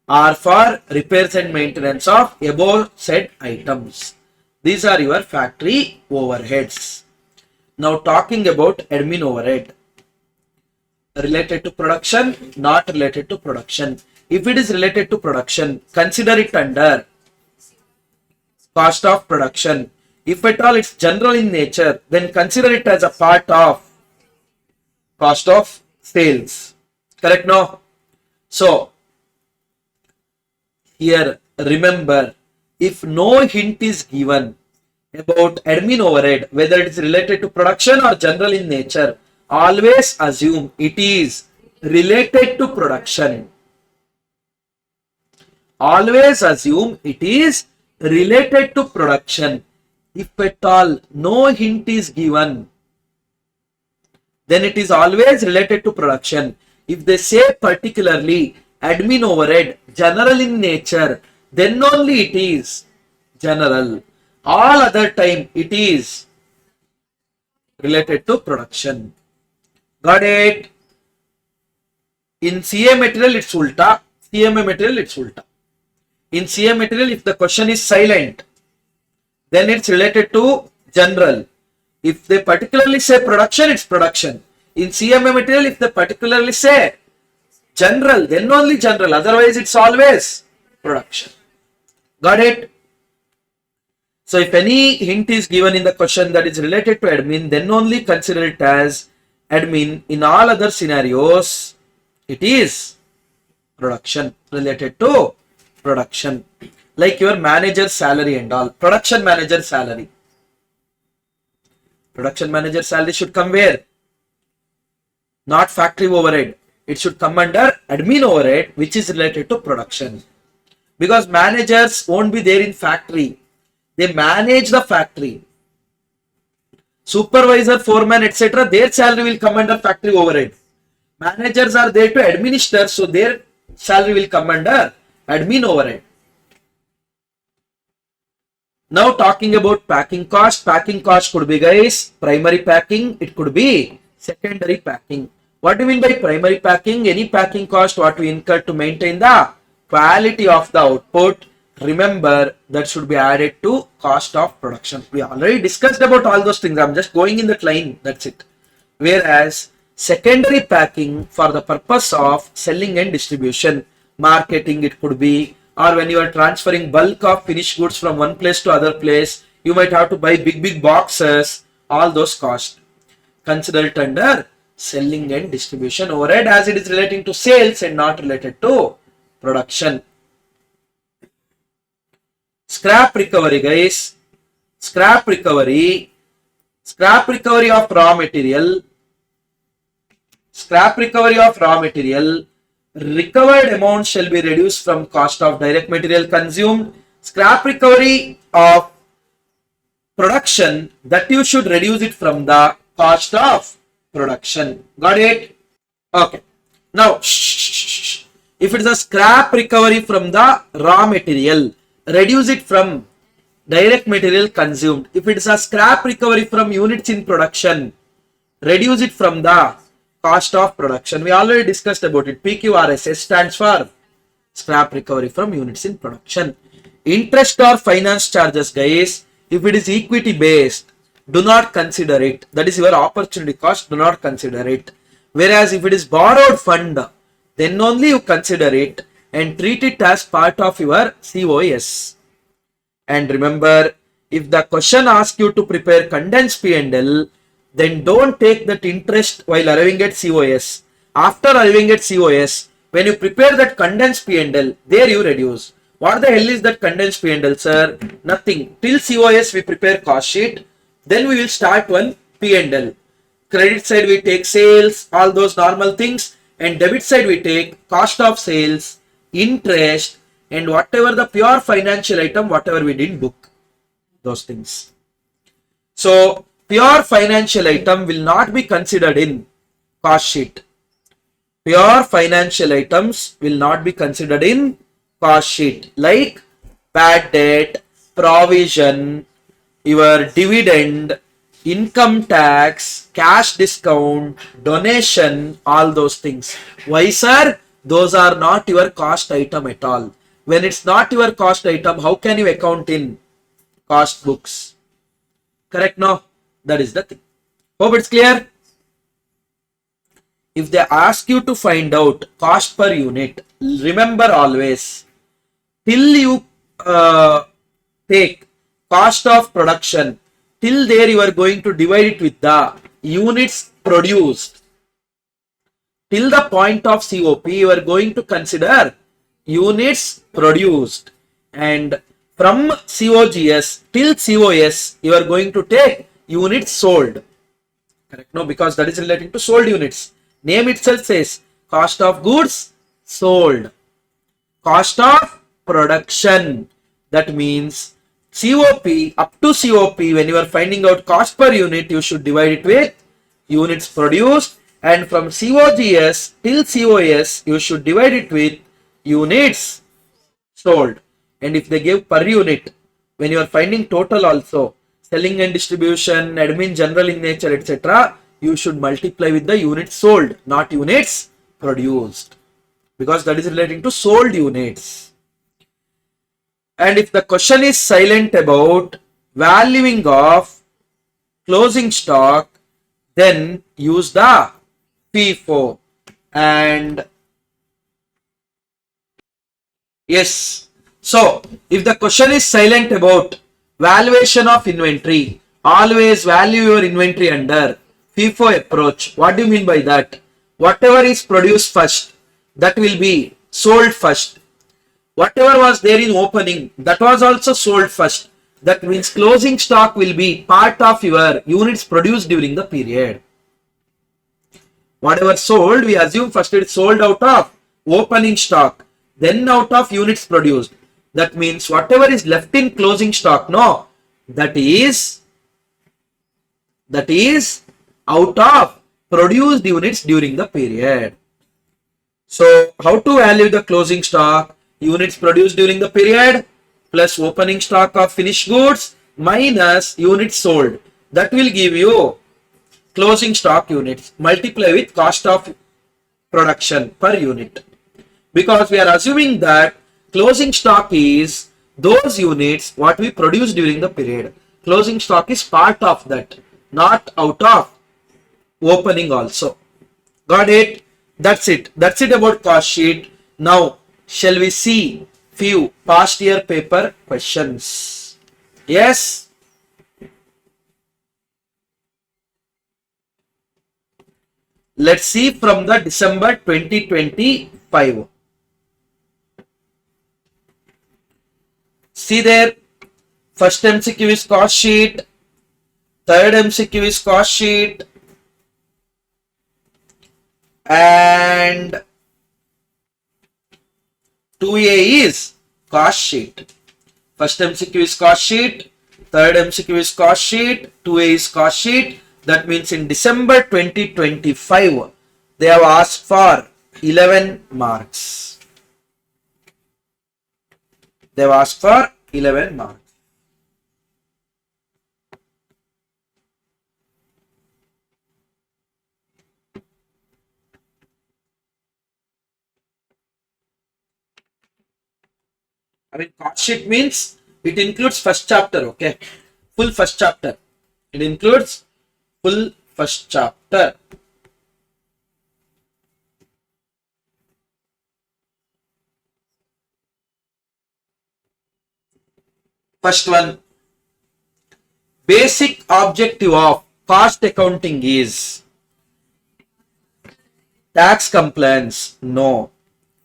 R for repairs and maintenance of above said items. These are your factory overheads. Now talking about admin overhead. Related to production, not related to production. If it is related to production, consider it under cost of production. If at all it's general in nature, then consider it as a part of cost of sales. Correct now? So here remember, if no hint is given about admin overhead, whether it is related to production or general in nature, always assume it is related to production. Always assume it is related to production. If at all no hint is given, then it is always related to production. If they say particularly admin overhead, general in nature, then only it is general. All other time it is related to production. Got it? In CA material it's ulta, CMA material it's ulta. In CA material, if the question is silent, then it's related to general. If they particularly say production, it's production. In CMA material, if they particularly say general, then only general. Otherwise, it's always production. Got it? So if any hint is given in the question that is related to admin, then only consider it as admin. In all other scenarios, it is production, related to production. Like your manager's salary and all. Production manager salary. Production manager salary should come where? Not factory overhead. It should come under admin overhead, which is related to production. Because managers won't be there in factory. They manage the factory. Supervisor, foreman, etc. Their salary will come under factory overhead. Managers are there to administer, so their salary will come under admin overhead. Now talking about packing cost. Packing cost could be, guys, primary packing. It could be secondary packing. What do you mean by primary packing? Any packing cost what we incur to maintain the quality of the output. Remember, that should be added to cost of production. We already discussed about all those things. I'm just going in that line. That's it. Whereas secondary packing for the purpose of selling and distribution, marketing it could be, or when you are transferring bulk of finished goods from one place to other place, you might have to buy big boxes. All those costs. Consider it under selling and distribution overhead, as it is relating to sales and not related to production. Scrap recovery, guys. Scrap recovery of raw material. Scrap recovery of raw material. Recovered amount shall be reduced from cost of direct material consumed. Scrap recovery of production, that you should reduce it from the cost of production. Got it? Okay. Now, if it is a scrap recovery from the raw material, reduce it from direct material consumed. If it is a scrap recovery from units in production, reduce it from the cost of production. We already discussed about it. PQRS stands for scrap recovery from units in production. Interest or finance charges, guys, if it is equity based, do not consider it. That is your opportunity cost. Do not consider it. Whereas if it is borrowed fund, then only you consider it and treat it as part of your COS. And remember, if the question asks you to prepare condensed P&L, then don't take that interest while arriving at COS. After arriving at COS, when you prepare that condensed P&L, there you reduce. What the hell is that condensed P&L, sir? Nothing. Till COS we prepare cost sheet. Then we will start one P&L. Credit side we take sales, all those normal things. And debit side we take cost of sales, interest, and whatever the pure financial item, whatever we didn't book. Those things. So, pure financial item will not be considered in cost sheet. Pure financial items will not be considered in cost sheet. Like bad debt, provision, your dividend, income tax, cash discount, donation, all those things. Why, sir? Those are not your cost item at all. When it's not your cost item, how can you account in cost books? Correct? No? That is the thing. Hope it's clear. If they ask you to find out cost per unit, remember always, till you take cost of production. Till there you are going to divide it with the units produced. Till the point of COP you are going to consider units produced, and from COGS till COS you are going to take units sold. Correct? No, because that is relating to sold units. Name itself says cost of goods sold, cost of production. That means COP, up to COP, when you are finding out cost per unit, you should divide it with units produced, and from COGS till COS you should divide it with units sold. And if they give per unit, when you are finding total also, selling and distribution, admin, general in nature, etc., you should multiply with the units sold, not units produced, because that is relating to sold units. And if the question is silent about valuing of closing stock, then use the FIFO. And yes, so if the question is silent about valuation of inventory, always value your inventory under FIFO approach. What do you mean by that? Whatever is produced first, that will be sold first. Whatever was there in opening, that was also sold first. That means closing stock will be part of your units produced during the period. Whatever sold, we assume first it is sold out of opening stock, then out of units produced. That means whatever is left in closing stock, no, that is out of produced units during the period. So how to value the closing stock? Units produced during the period plus opening stock of finished goods minus units sold. That will give you closing stock units. Multiply with cost of production per unit. Because we are assuming that closing stock is those units what we produce during the period. Closing stock is part of that, not out of opening also. Got it? That's it. That's it about cost sheet. Now, shall we see few past year paper questions? Yes? Let's see from the December 2025. See there, first MCQ is cost sheet, third MCQ is cost sheet, and 2A is cost sheet. First MCQ is cost sheet, third MCQ is cost sheet, 2A is cost sheet. That means in December 2025, they have asked for 11 marks. They have asked for 11 marks. I mean, cost sheet means it includes first chapter, okay? Full first chapter. It includes full first chapter. First one, basic objective of cost accounting is tax compliance, no.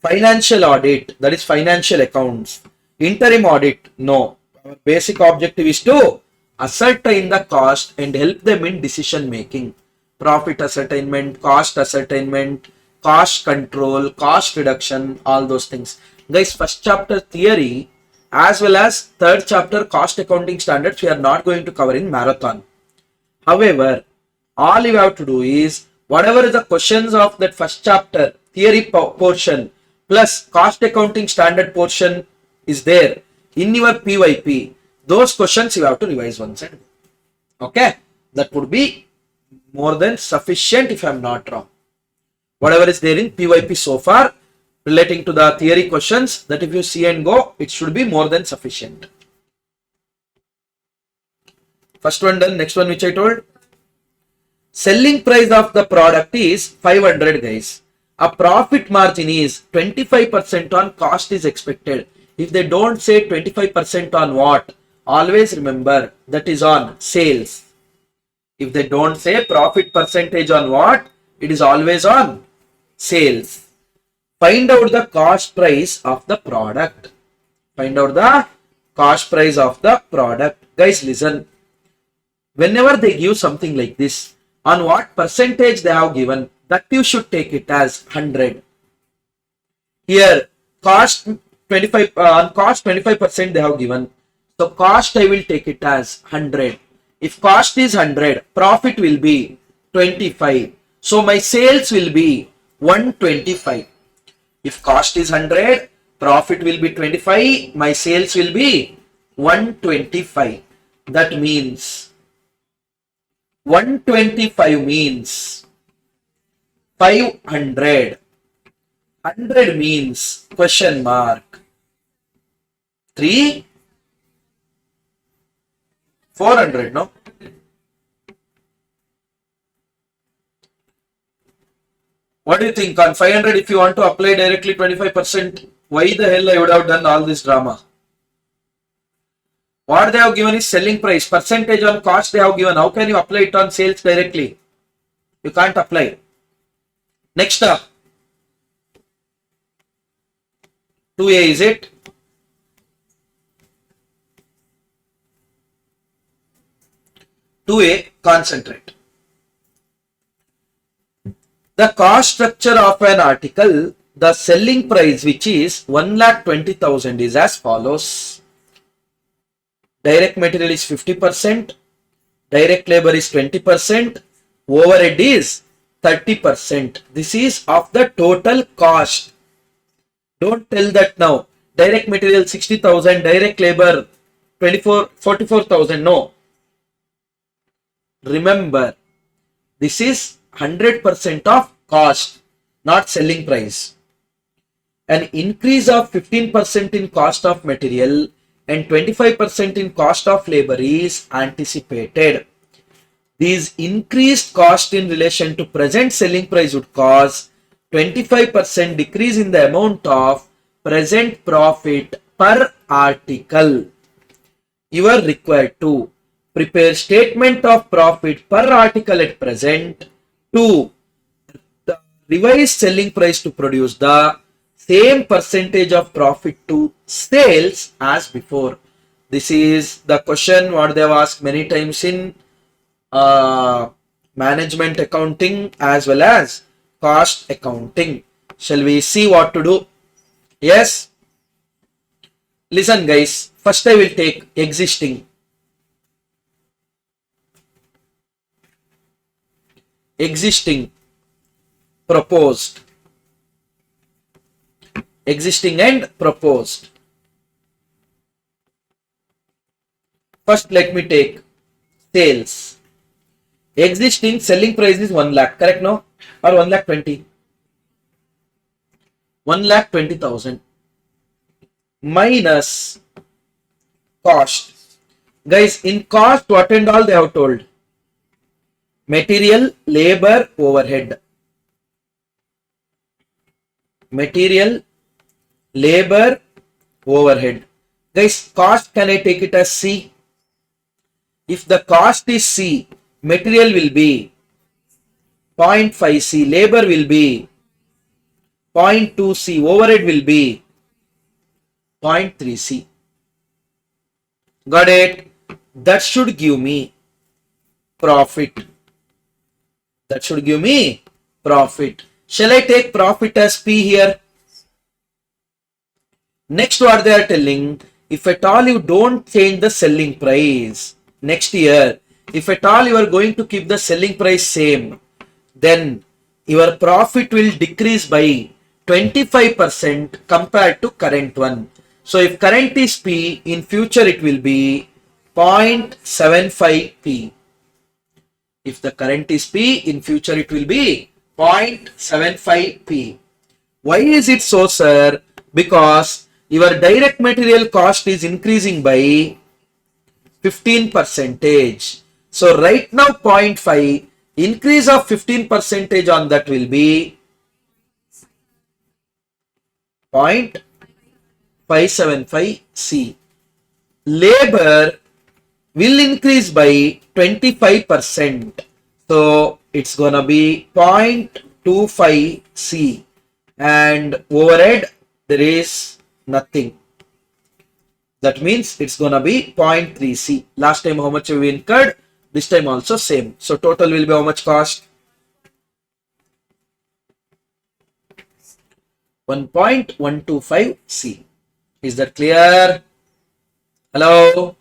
Financial audit, that is financial accounts. Interim audit, no. Our basic objective is to ascertain the cost and help them in decision making. Profit ascertainment, cost ascertainment, cost control, cost reduction, all those things. Guys, first chapter theory as well as third chapter cost accounting standards we are not going to cover in marathon. However, all you have to do is whatever is the questions of that first chapter theory portion plus cost accounting standard portion is there in your PYP. Those questions you have to revise once and go. Okay, that would be more than sufficient if I am not wrong. Whatever is there in PYP so far relating to the theory questions, that if you see and go, it should be more than sufficient. First one done. Next one which I told. Selling price of the product is 500 guys. A profit margin is 25% on cost is expected. If they don't say 25% on what, Always remember that is on sales. If they don't say profit percentage on what, it is always on sales. Find out the cost price of the product. Find out the cost price of the product. Guys, listen. Whenever they give something like this, on what percentage they have given, that you should take it as 100. Here, cost 25, on cost 25% they have given. So cost I will take it as 100. If cost is 100, profit will be 25. So my sales will be 125. If cost is 100, profit will be 25, my sales will be 125. That means 125 means 500. 100 means question mark 3, 400, no? What do you think? On 500, if you want to apply directly 25%, why the hell I would have done all this drama? What they have given is selling price. Percentage on cost they have given. How can you apply it on sales directly? You can't apply. Next up. 2A is it? Concentrate. The cost structure of an article, the selling price which is 1,20,000 is as follows. Direct material is 50%, direct labor is 20%, overhead is 30%. This is of the total cost. Don't tell that now. Direct material 60,000, direct labor 44,000. No. Remember, this is 100% of cost, not selling price. An increase of 15% in cost of material and 25% in cost of labor is anticipated. These increased cost in relation to present selling price would cause 25% decrease in the amount of present profit per article. You are required to prepare statement of profit per article at present to the revised selling price to produce the same percentage of profit to sales as before. This is the question what they have asked many times in management accounting as well as cost accounting. Shall we see what to do? Yes. Listen guys, first I will take existing. Existing, proposed. Existing and proposed. First let me take sales. Existing selling price is 1 lakh, correct no? Or 1 lakh 20? 1,20,000 minus cost. Guys, in cost, what and all they have told? Material, labor, overhead. Material, labor, overhead. Guys, cost, can I take it as C? If the cost is C, material will be 0.5 C, labor will be 0.2 C, overhead will be 0.3 C. Got it? That should give me profit. That should give me profit. Shall I take profit as P here? Next, what they are telling, if at all you don't change the selling price next year, if at all you are going to keep the selling price same, then your profit will decrease by 25% compared to current one. So if current is P, in future it will be 0.75 P. If the current is P, in future it will be 0.75 P. Why is it so, sir? Because your direct material cost is increasing by 15%. So right now 0.5, increase of 15% on that will be 0.575 C. labor will increase by 25%. So it's gonna be 0.25 C, and overhead there is nothing. That means it's gonna be 0.3 C. Last time how much we incurred, this time also same. So total will be how much cost? 1.125 C. Is that clear? Hello?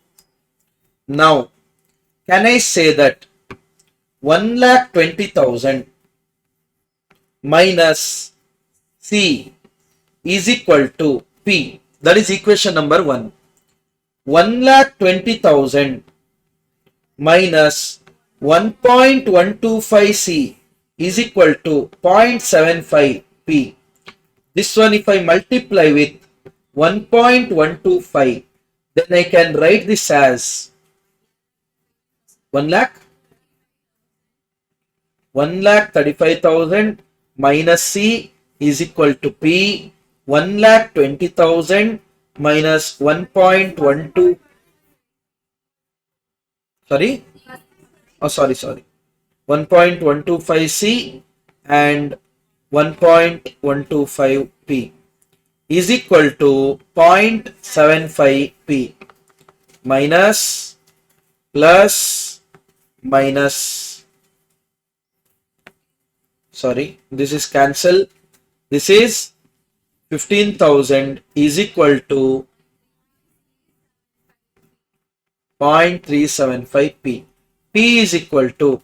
Now, can I say that 1,20,000 minus C is equal to P? That is equation number 1. 1,20,000 minus 1.125 C is equal to 0.75 P. This one if I multiply with 1.125, then I can write this as 1,35,000 minus C is equal to P. 1,20,000 minus 1.12, sorry, 1.125 C and 1.125 P is equal to 0.75 P minus plus minus, sorry, this is cancel. This is 15,000 is equal to 0.375 P. P is equal to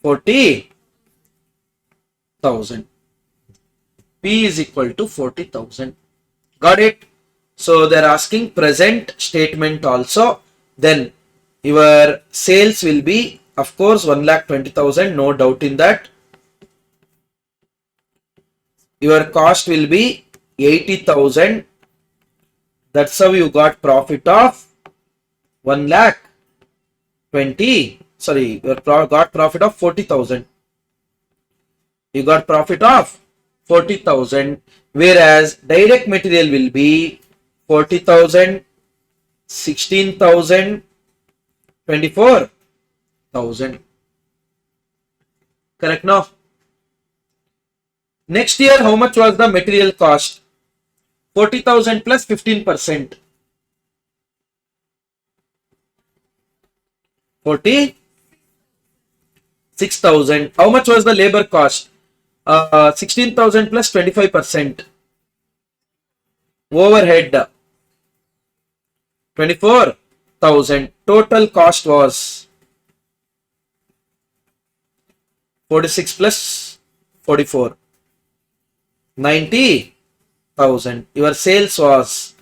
40,000. P is equal to 40,000. Got it? So they're asking present statement also. Then your sales will be, of course, 1,20,000. No doubt in that. Your cost will be 80,000. That's how you got profit of 1,20,000. Sorry, you got profit of 40,000. You got profit of 40,000, whereas direct material will be 40,000, 16,000, 24,000. Correct now? Next year, how much was the material cost? 40,000 plus 15%. 46,000. How much was the labor cost? 16,000 plus 25%. Overhead 24,000. Total cost was 46 plus 44. 90,000. Your sales was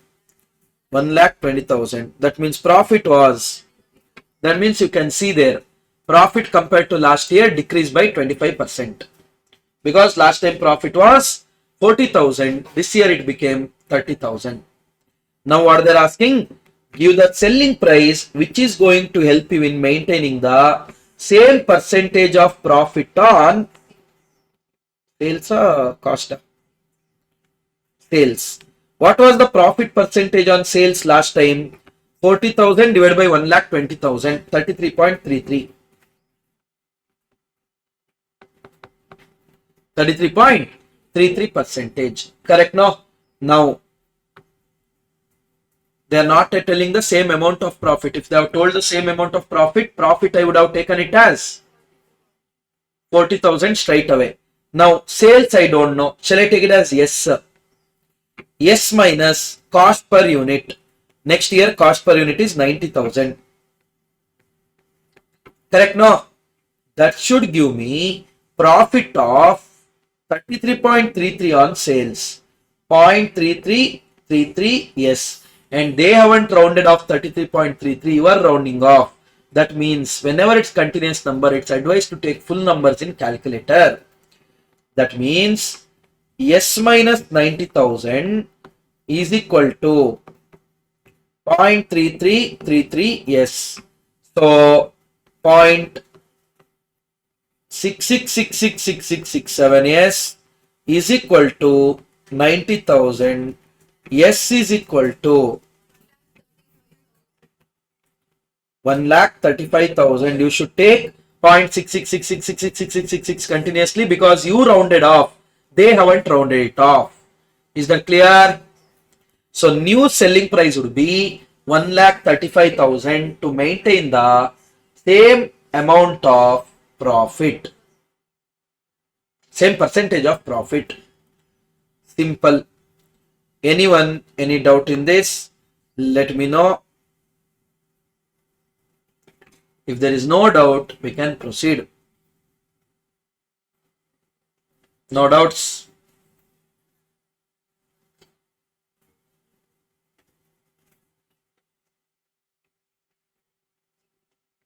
1,20,000. That means profit was, that means you can see there, profit compared to last year decreased by 25%. Because last time profit was 40,000, this year it became 30,000. Now what they're asking, give the selling price which is going to help you in maintaining the same percentage of profit on sales cost. Sales. What was the profit percentage on sales last time? 40,000 divided by 1,20,000, 33.33. 33.33%. Correct now? Now, they are not telling the same amount of profit. If they have told the same amount of profit, I would have taken it as 40,000 straight away. Now, sales I don't know. Shall I take it as yes, sir? S minus cost per unit. Next year, cost per unit is 90,000. Correct now? That should give me profit of 33.33 on sales. 0.3333, yes. And they haven't rounded off 33.33. You are rounding off. That means whenever it's continuous number, it's advised to take full numbers in calculator. That means S minus 90,000 is equal to 0.3333, yes. So 0.66666667, yes, is equal to 90,000 S is equal to 1,35,000. You should take 0.66666666 continuously because you rounded off. They haven't rounded it off. Is that clear? So new selling price would be 1,35,000 to maintain the same amount of profit. Same percentage of profit. Simple. Anyone, any doubt in this? Let me know. If there is no doubt, we can proceed. No doubts?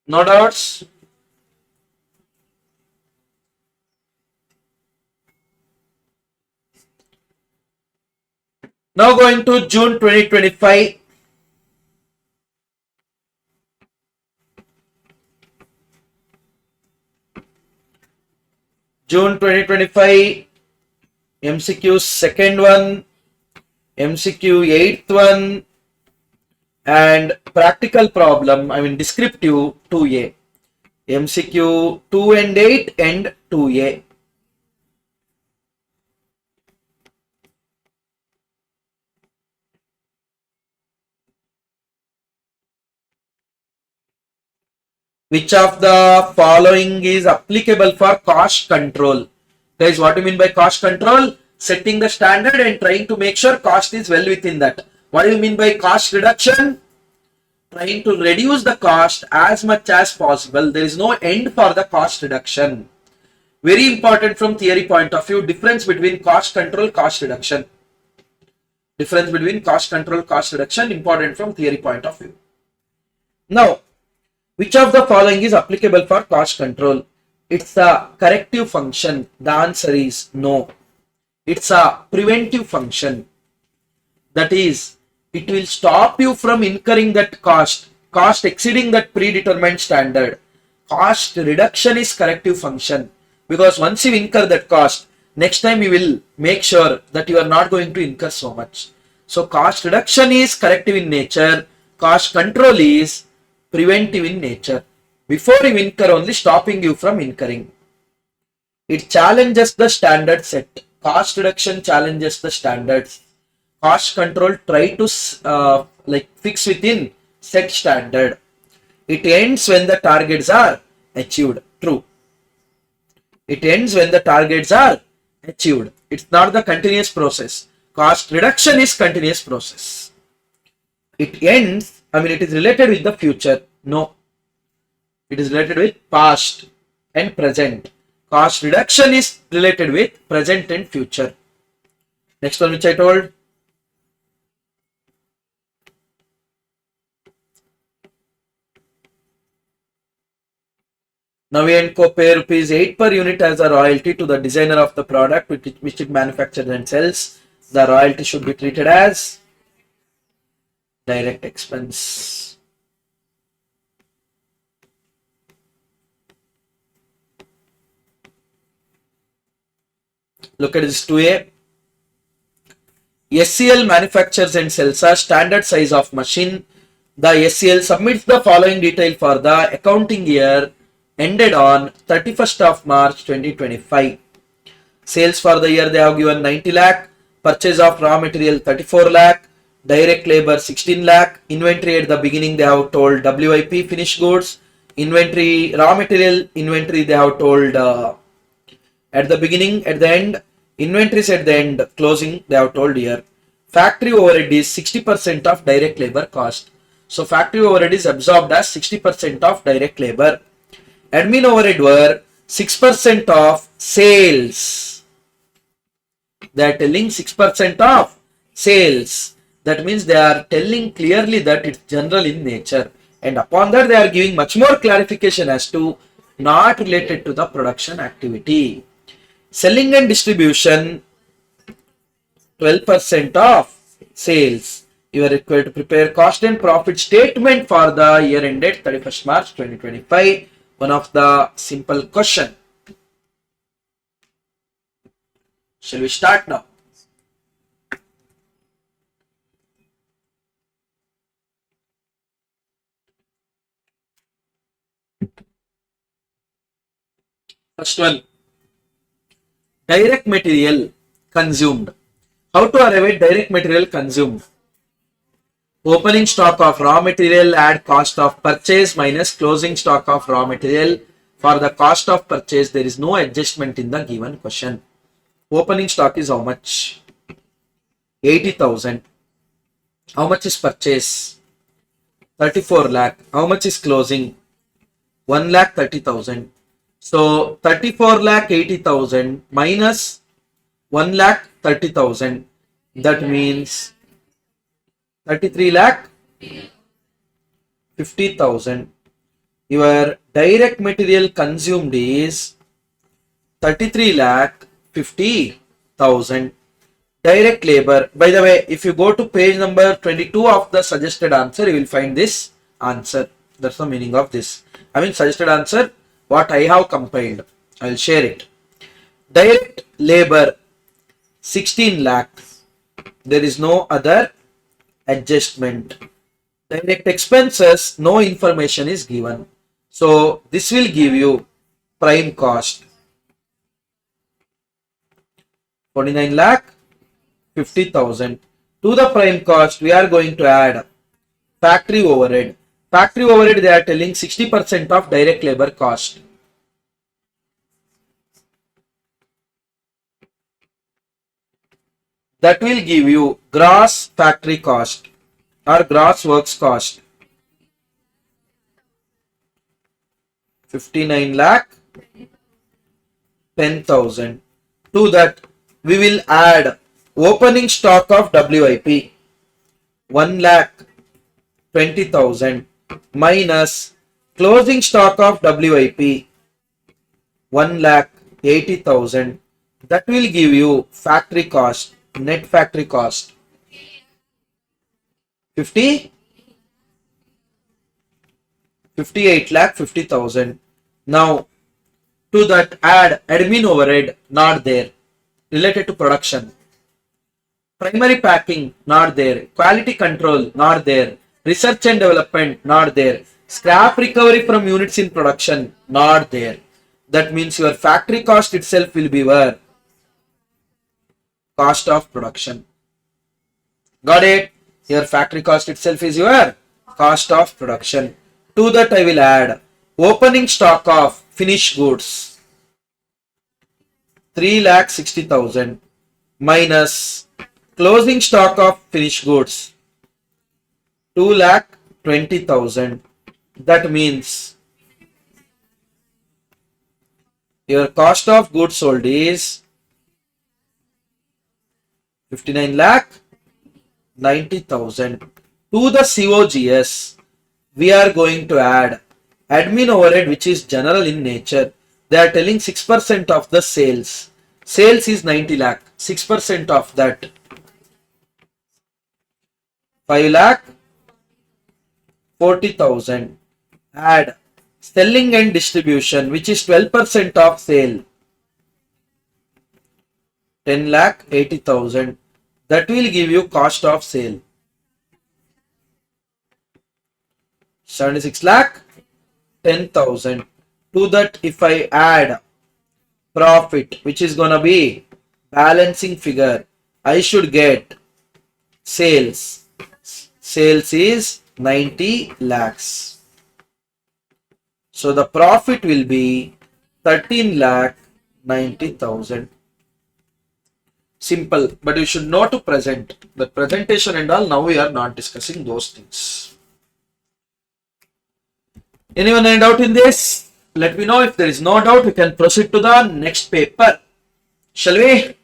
No doubts? Now going to June 2025. June 2025 MCQ second one, MCQ 8th one, and practical problem, I mean descriptive 2A. MCQ 2 and 8 and 2A. Which of the following is applicable for cost control? Guys, what do you mean by cost control? Setting the standard and trying to make sure cost is well within that. What do you mean by cost reduction? Trying to reduce the cost as much as possible. There is no end for the cost reduction. Very important from theory point of view. Difference between cost control, cost reduction. Difference between cost control, cost reduction. Important from theory point of view. Now, which of the following is applicable for cost control? It's a corrective function. The answer is no. It's a preventive function. That is, it will stop you from incurring that cost exceeding that predetermined standard. Cost reduction is corrective function because once you incur that cost, next time you will make sure that you are not going to incur so much. So cost reduction is corrective in nature. Cost control is preventive in nature. Before you incur, only stopping you from incurring. It challenges the standard set. Cost reduction challenges the standards. Cost control try to fix within set standard. It ends when the targets are achieved. True. It ends when the targets are achieved. It's not the continuous process. Cost reduction is continuous process. It ends, it is related with the future. No. It is related with past and present. Cost reduction is related with present and future. Next one which I told. Navi & Co pay rupees 8 per unit as a royalty to the designer of the product which it manufactures and sells. The royalty should be treated as direct expense. Look at this 2A. SCL manufactures and sells a standard size of machine. The SCL submits the following detail for the accounting year ended on 31st of March 2025. Sales for the year they have given 90 lakh. Purchase of raw material 34 lakh. Direct labor 16 lakh. Inventory at the beginning they have told WIP finished goods. Inventory raw material inventory they have told at the beginning, at the end. Inventories at the end, closing they have told here. Factory overhead is 60% of direct labor cost. So factory overhead is absorbed as 60% of direct labor. Admin overhead were 6% of sales. They are telling 6% of sales. That means they are telling clearly that it's general in nature. And upon that they are giving much more clarification as to not related to the production activity. Selling and distribution 12% of sales. You are required to prepare cost and profit statement for the year ended 31st March 2025. One of the simple question. Shall we start now? First one, direct material consumed. How to arrive at direct material consumed? Opening stock of raw material add cost of purchase minus closing stock of raw material. For the cost of purchase, there is no adjustment in the given question. Opening stock is how much? 80,000. How much is purchase? 34 lakh. How much is closing? 1,30,000. So 34 lakh 80,000 minus 1,30,000. That means 33 lakh 50,000. Your direct material consumed is 33 lakh 50,000. Direct labor. By the way, if you go to page number 22 of the suggested answer, you will find this answer. That's the meaning of this. I mean suggested answer, what I have compiled. I will share it. Direct labor 16 lakh. There is no other adjustment. Direct expenses, no information is given. So this will give you prime cost 49 lakh 50,000. To the prime cost, we are going to add factory overhead. Factory overhead, they are telling 60% of direct labor cost. That will give you gross factory cost or gross works cost 59 lakh 10,000. To that, we will add opening stock of WIP 1,20,000 minus closing stock of WIP 1,80,000. That will give you factory cost, net factory cost 58 lakh 50,000. Now to that add admin overhead, not there, related to production. Primary packing, not there. Quality control, not there. Research and development, not there. Scrap recovery from units in production, not there. That means your factory cost itself will be where? Cost of production. Got it? Your factory cost itself is your cost of production. To that I will add opening stock of finished goods 3,60,000 minus closing stock of finished goods 2,20,000. That means your cost of goods sold is 59,90,000. To the COGS, we are going to add admin overhead, which is general in nature. They are telling 6% of the sales. Sales is 90 lakh. 6% of that 5,40,000. Add selling and distribution, which is 12% of sale 10,80,000. That will give you cost of sale 76,10,000. To that, if I add profit, which is gonna be balancing figure, I should get sales. Sales is 90 lakhs. So the profit will be 13,90,000. Simple, but you should know to present. The presentation and all, now we are not discussing those things. Anyone any doubt in this? Let me know. If there is no doubt, we can proceed to the next paper. Shall we?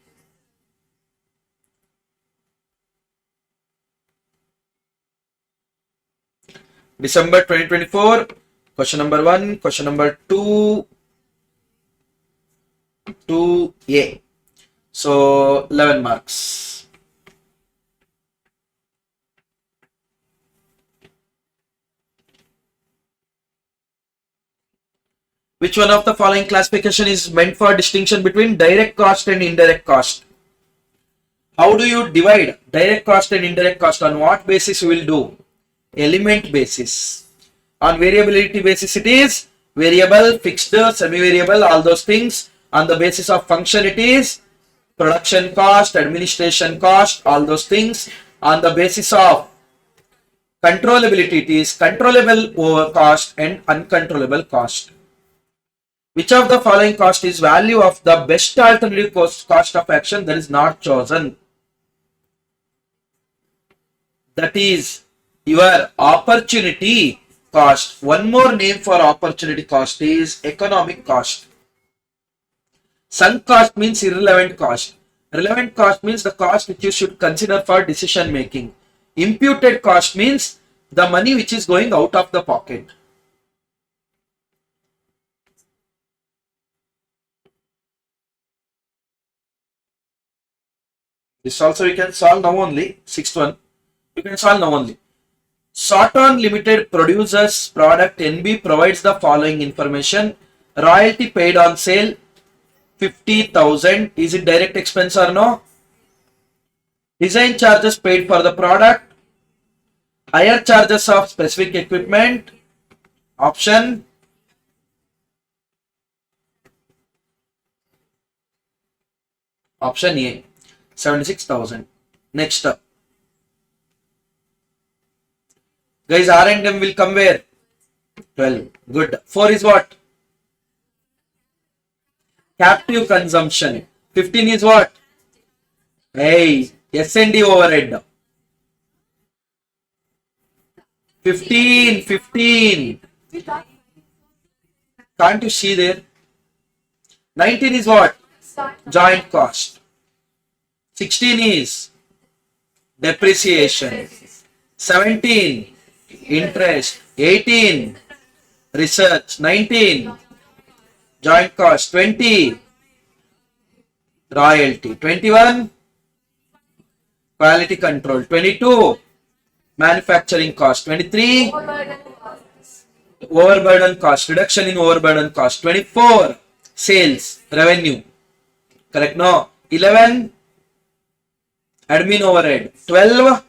December 2024, question number 1, question number 2, 2A. So 11 marks. Which one of the following classification is meant for distinction between direct cost and indirect cost? How do you divide direct cost and indirect cost? On what basis you will do? Element basis. On variability basis it is variable, fixed, semi-variable, all those things. On the basis of function, it is production cost, administration cost, all those things. On the basis of controllability, it is controllable over cost and uncontrollable cost. Which of the following cost is value of the best alternative cost of action that is not chosen? That is your opportunity cost. One more name for opportunity cost is economic cost. Sunk cost means irrelevant cost. Relevant cost means the cost which you should consider for decision making. Imputed cost means the money which is going out of the pocket. This also you can solve now only. Sixth one. You can solve now only. Sawton Limited produces product NB, provides the following information. Royalty paid on sale 50,000. Is it direct expense or no? Design charges paid for the product. Higher charges of specific equipment. Option A, 76,000. Next up. Guys, R&M will come where? 12. Good. 4 is what? Captive consumption. 15 is what? Hey, S&D overhead. 15. Can't you see there? 19 is what? Joint cost. 16 is depreciation. 17 interest. 18 research. 19 joint cost. 20 royalty. 21 quality control. 22 manufacturing cost. 23 overburden cost, reduction in overburden cost. 24 sales revenue. Correct? No. 11 admin overhead. 12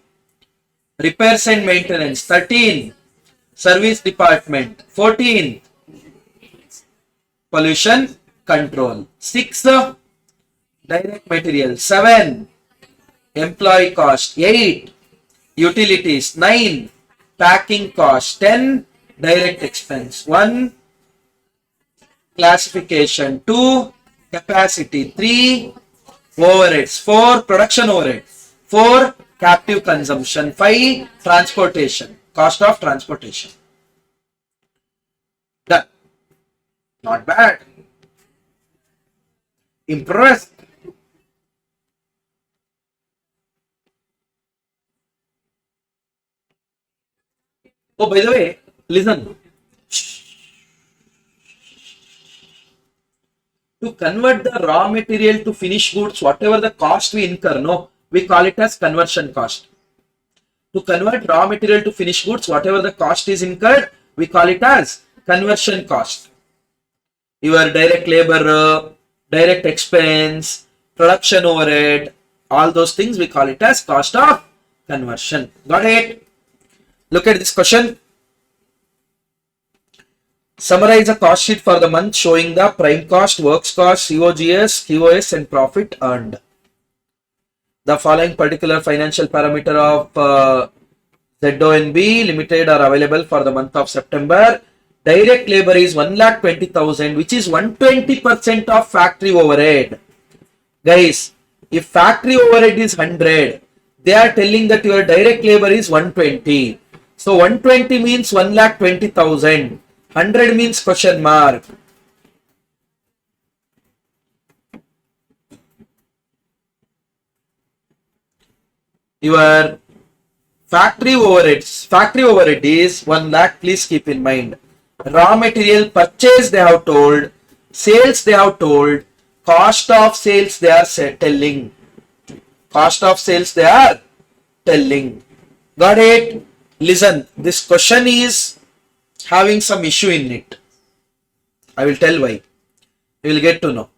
repairs and maintenance. 13 service department. 14 pollution control. 6 direct material. 7 employee cost. 8 utilities. 9 packing cost. 10 direct expense. 1 classification. 2 capacity. 3 overheads. 4 production overhead. 4 captive consumption. 5 transportation. Cost of transportation. Done. Not bad. Impressed. Oh, by the way, listen. To convert the raw material to finished goods, whatever the cost we incur, no, we call it as conversion cost. To convert raw material to finished goods, whatever the cost is incurred, we call it as conversion cost. Your direct labor, direct expense, production overhead, all those things we call it as cost of conversion. Got it? Look at this question. Summarize a cost sheet for the month showing the prime cost, works cost, COGS, QOS and profit earned. The following particular financial parameter of ZONB Limited are available for the month of September. Direct labor is 1,20,000, which is 120% of factory overhead. Guys, if factory overhead is 100, they are telling that your direct labor is 120. So 120 means 1,20,000. 100 means question mark. Your factory overhead is 1 lakh. Please keep in mind. Raw material purchase they have told, sales they have told, cost of sales they are telling. Cost of sales they are telling. Got it? Listen, this question is having some issue in it. I will tell why. You will get to know.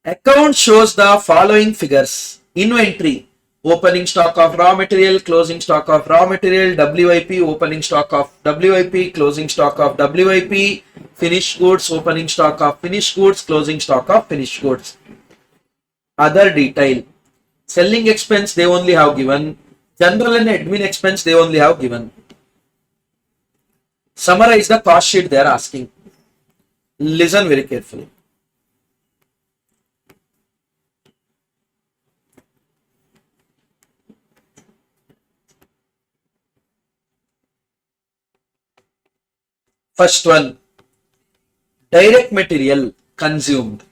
Account shows the following figures. Inventory Opening stock of raw material, closing stock of raw material, WIP, opening stock of WIP, closing stock of WIP, finished goods, opening stock of finished goods, closing stock of finished goods. Other detail. Selling expense they only have given. General and admin expense they only have given. Summarize the cost sheet they are asking. Listen very carefully. First one, direct material consumed.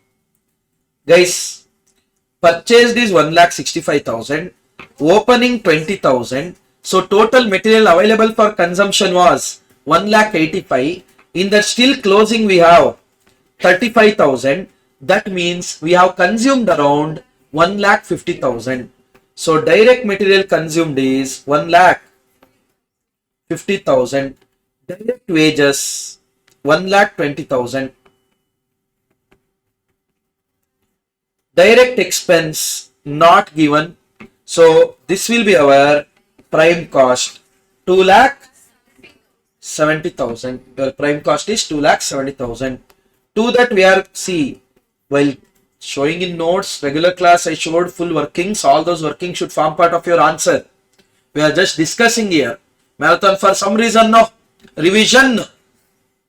Guys, purchased is 1,65,000, opening 20,000. So total material available for consumption was 1,85,000. In that still closing we have 35,000. That means we have consumed around 1,50,000. So direct material consumed is 1,50,000. Direct wages 1,20,000. Direct expense not given. So this will be our prime cost 2,70,000. Your prime cost is 2,70,000. To that we are while showing in notes regular class I showed full workings. All those workings should form part of your answer. We are just discussing here. Marathon for some reason no. Revision,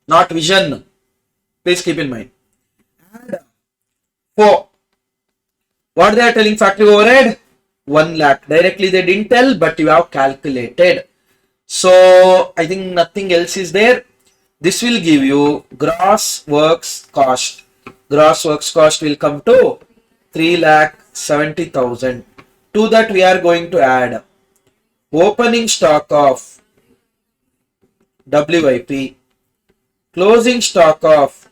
not vision. Please keep in mind. And 4. What they are telling factory overhead? 1 lakh. Directly they didn't tell, but you have calculated. So I think nothing else is there. This will give you gross works cost. Gross works cost will come to 3,70,000. To that we are going to add opening stock of WIP, closing stock of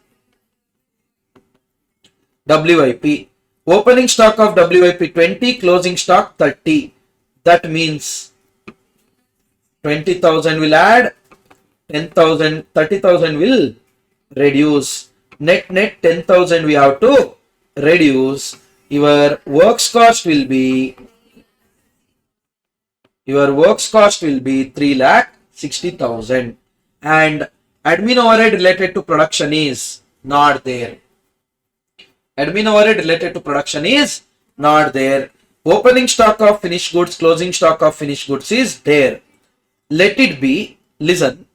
WIP, opening stock of WIP 20, closing stock 30. That means 20,000 will add, 10,000, 30,000 will reduce. Net 10,000 we have to reduce. Your works cost will be 3,60,000. And admin overhead related to production is not there. Admin overhead related to production is not there. Opening stock of finished goods, closing stock of finished goods is there. Let it be. Listen,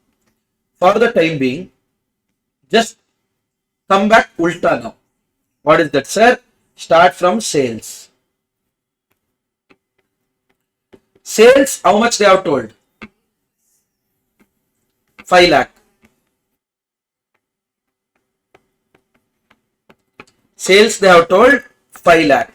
for the time being, just come back ulta now. What is that, sir? Start from sales. Sales, how much they have told? 5 lakh. Sales they have told 5 lakh.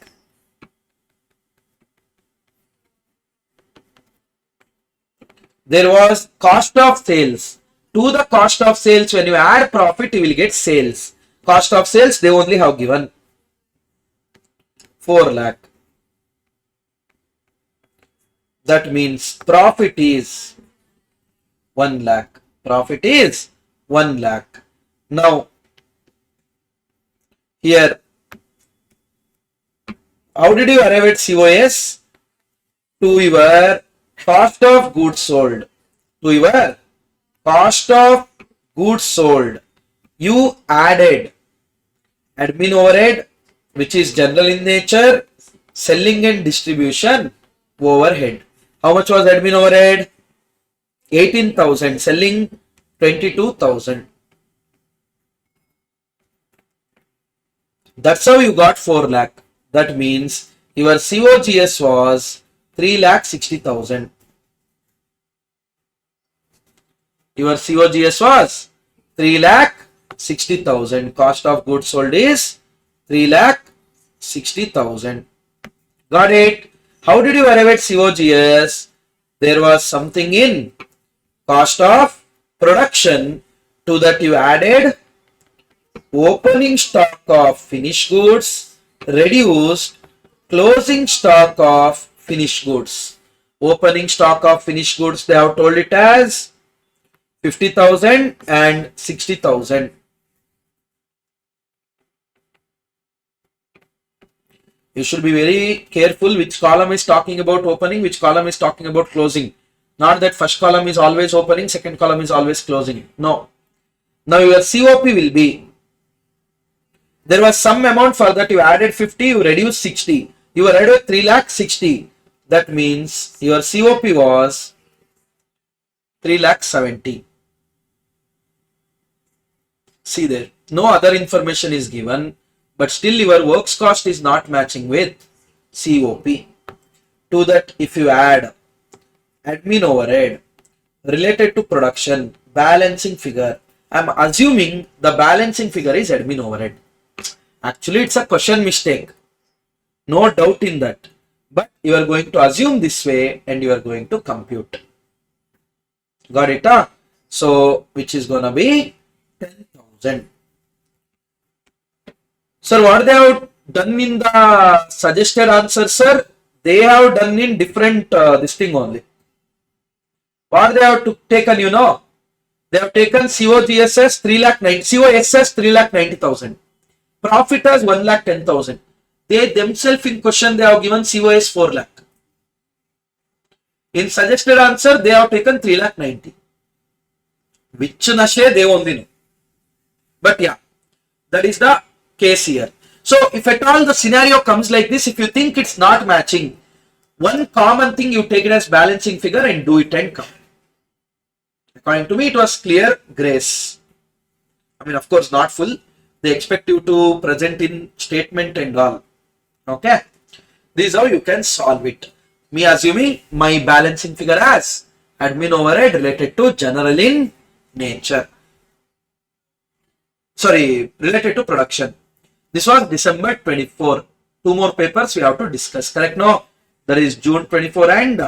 There was cost of sales. To the cost of sales, when you add profit, you will get sales. Cost of sales, they only have given 4 lakh. That means profit is 1 lakh. Profit is 1 lakh. Now, here, how did you arrive at COS? To your cost of goods sold. To your cost of goods sold. You added admin overhead, which is general in nature, selling and distribution overhead. How much was admin overhead? 18,000. Selling 22,000. That's how you got 4 lakh. That means your COGS was 3,60,000. Your COGS was 3,60,000. Cost of goods sold is 3,60,000. Got it? How did you arrive at COGS? There was something in cost of production. To that you added opening stock of finished goods, reduced closing stock of finished goods. Opening stock of finished goods, they have told it as 50,000 and 60,000. You should be very careful which column is talking about opening, which column is talking about closing. Not that first column is always opening, second column is always closing. No. Now your COP will be, there was some amount for that you added 50, you reduced 60. You were added 3 lakh 60. That means your COP was 3 lakh 70. See there, no other information is given, but still your works cost is not matching with COP. To that, if you add admin overhead related to production, balancing figure, I'm assuming the balancing figure is admin overhead. Actually, it's a question mistake. No doubt in that. But you are going to assume this way and you are going to compute. Got it? Huh? So, which is going to be 10,000. Sir, what they have done in the suggested answer, sir? They have done in different this thing only. What they have taken, you know? They have taken COGSS 3,90,000. Profit as 1,10,000. They themselves in question they have given COS 4 lakh. In suggested answer they have taken 3,90,000. Which nashe they only know. But yeah, that is the case here. So if at all the scenario comes like this, if you think it's not matching, one common thing you take it as balancing figure and do it and come. According to me, it was clear grace. I mean, of course, not full. They expect you to present in statement and all. Okay. This is how you can solve it. Me assuming my balancing figure as admin overhead related to general in nature. Sorry, related to production. This was December 24. 2 more papers we have to discuss. Correct? No? That is June 24 and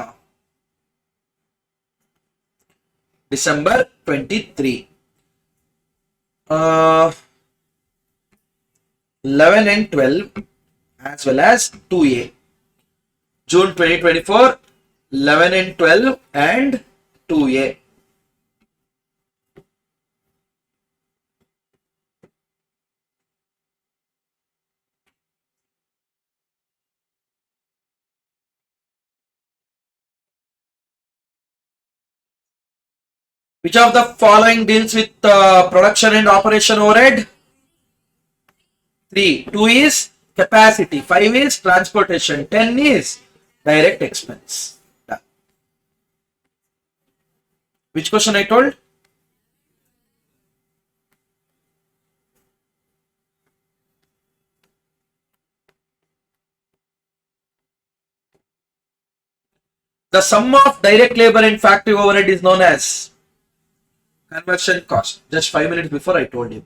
December 23. 11 and 12 as well as 2A. June 2024, 11 and 12 and 2A. Which of the following deals with production and operation overhead? 3. 2 is capacity. 5 is transportation. 10 is direct expense. Done. Which question I told? The sum of direct labor and factory overhead is known as conversion cost. Just 5 minutes before I told you.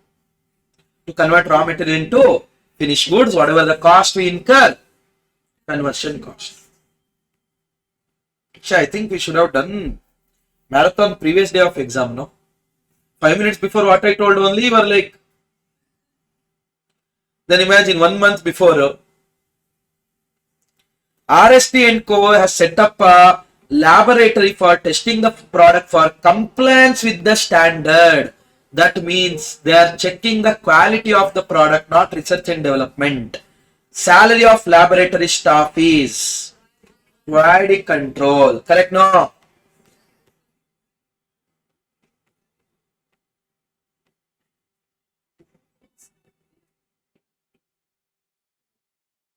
To convert raw material into finished goods, whatever the cost we incur, conversion cost. I think we should have done marathon previous day of exam, no? 5 minutes before what I told only, were like, then imagine 1 month before, RST and Co has set up a laboratory for testing the product for compliance with the standard. That means they are checking the quality of the product, not research and development. Salary of laboratory staff is quality control. Correct? No?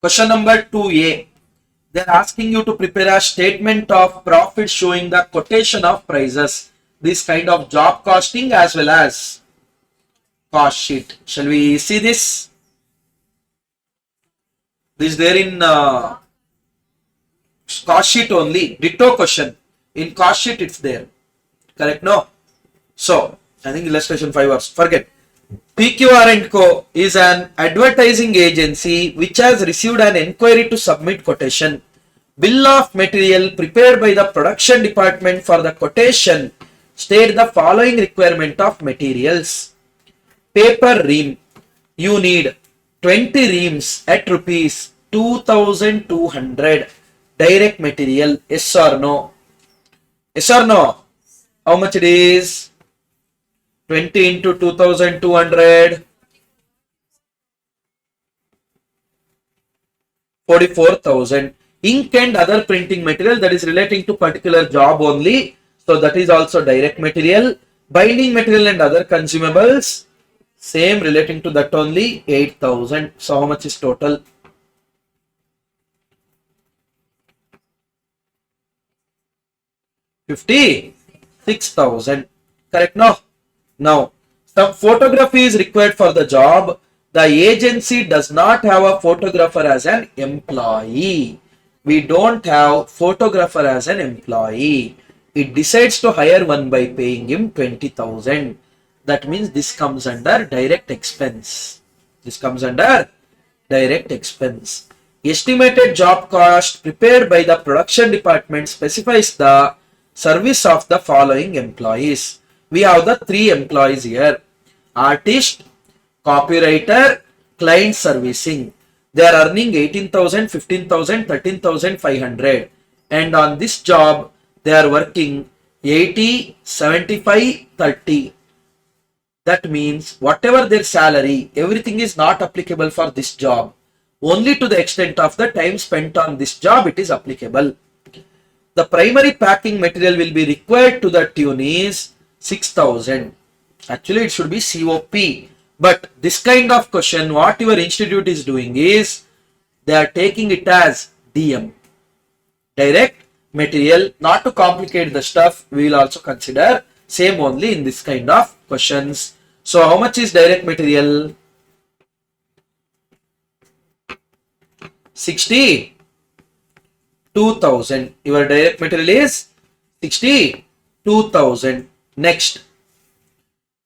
Question number 2A. They are asking you to prepare a statement of profit showing the quotation of prices. This kind of job costing as well as cost sheet. Shall we see this? This is there in cost sheet only. Ditto question. In cost sheet it's there. Correct? No? So, I think illustration 5 hours. Forget. PQR & Co is an advertising agency which has received an inquiry to submit quotation. Bill of material prepared by the production department for the quotation state the following requirement of materials. Paper ream. You need 20 reams at rupees 2,200. Direct material. Yes or no? Yes or no? How much it is? 20 into 2,200. 44,000. Ink and other printing material, that is relating to particular job only. So that is also direct material. Binding material and other consumables, same relating to that only, 8,000. So how much is total? 56,000. Correct now? Now, some photography is required for the job. The agency does not have a photographer as an employee. We don't have photographer as an employee. It decides to hire one by paying him 20,000. That means this comes under direct expense. This comes under direct expense. Estimated job cost prepared by the production department specifies the service of the following employees. We have the three employees here: artist, copywriter, client servicing. They are earning 18,000, 15,000, 13,500. And on this job, they are working 80, 75, 30. That means whatever their salary, everything is not applicable for this job. Only to the extent of the time spent on this job, it is applicable. The primary packing material will be required to the tune is 6,000. Actually, it should be COP. But this kind of question, what your institute is doing is, they are taking it as DM. Direct material. Not to complicate the stuff, we will also consider same only in this kind of questions. So how much is direct material? 62,000. Your direct material is 62,000. Next,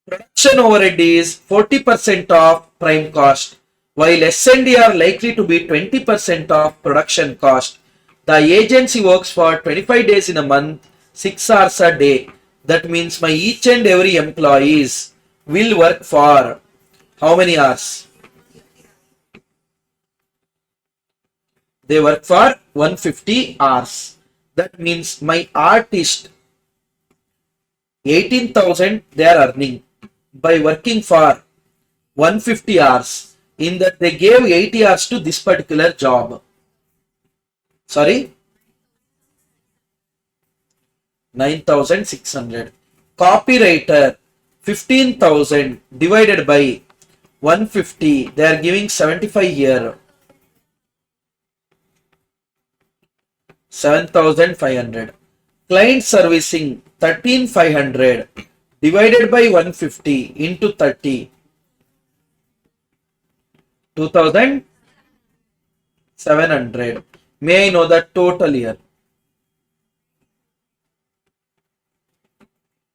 production overhead is 40% of prime cost, while S&D are likely to be 20% of production cost. The agency works for 25 days in a month, 6 hours a day. That means my each and every employees will work for how many hours? They work for 150 hours. That means my artist, 18,000 they are earning by working for 150 hours. In that they gave 80 hours to this particular job. Sorry? 9,600. Copywriter, 15,000 divided by 150. They are giving 75 here. 7,500. Client servicing, 13,500 divided by 150 into 30. 2,700. May I know the total here?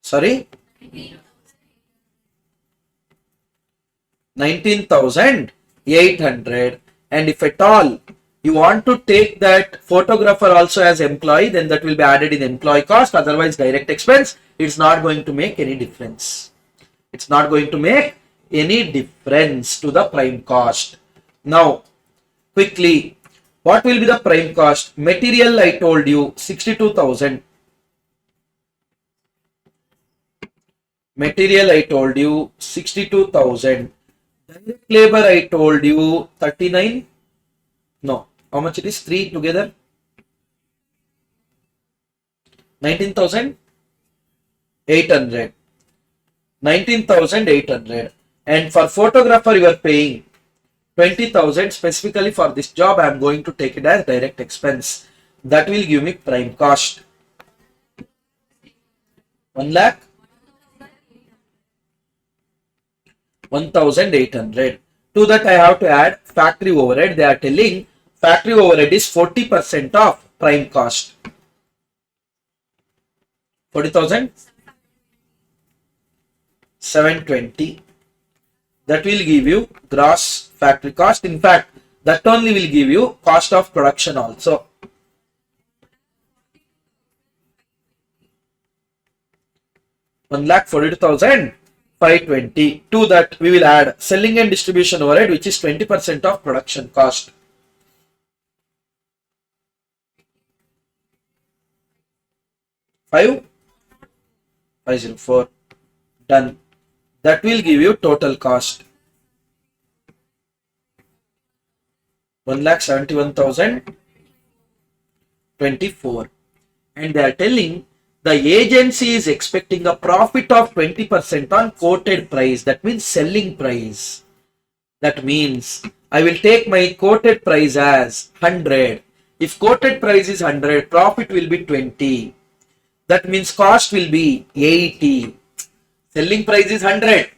Sorry? 19,800. And if at all you want to take that photographer also as employee, then that will be added in employee cost. Otherwise, direct expense, it's not going to make any difference. It's not going to make any difference to the prime cost. Now, quickly, what will be the prime cost? Material, I told you, 62,000. Material, I told you, 62,000. Direct labor, I told you, 39. No. How much it is? 3 together? 19,800. 19,800. And for photographer, you are paying 20,000 specifically for this job. I am going to take it as direct expense. That will give me prime cost. 1 lakh? 1,800. To that, I have to add factory overhead. They are telling factory overhead is 40% of prime cost. 40,000? 720. That will give you gross factory cost. In fact, that only will give you cost of production also. One lakh 42,520. To that, we will add selling and distribution overhead, which is 20% of production cost. Five 504. Done. That will give you total cost. 1,71,024. And they are telling the agency is expecting a profit of 20% on quoted price. That means selling price. That means I will take my quoted price as 100. If quoted price is 100, profit will be 20. That means cost will be 80. Selling price is 100.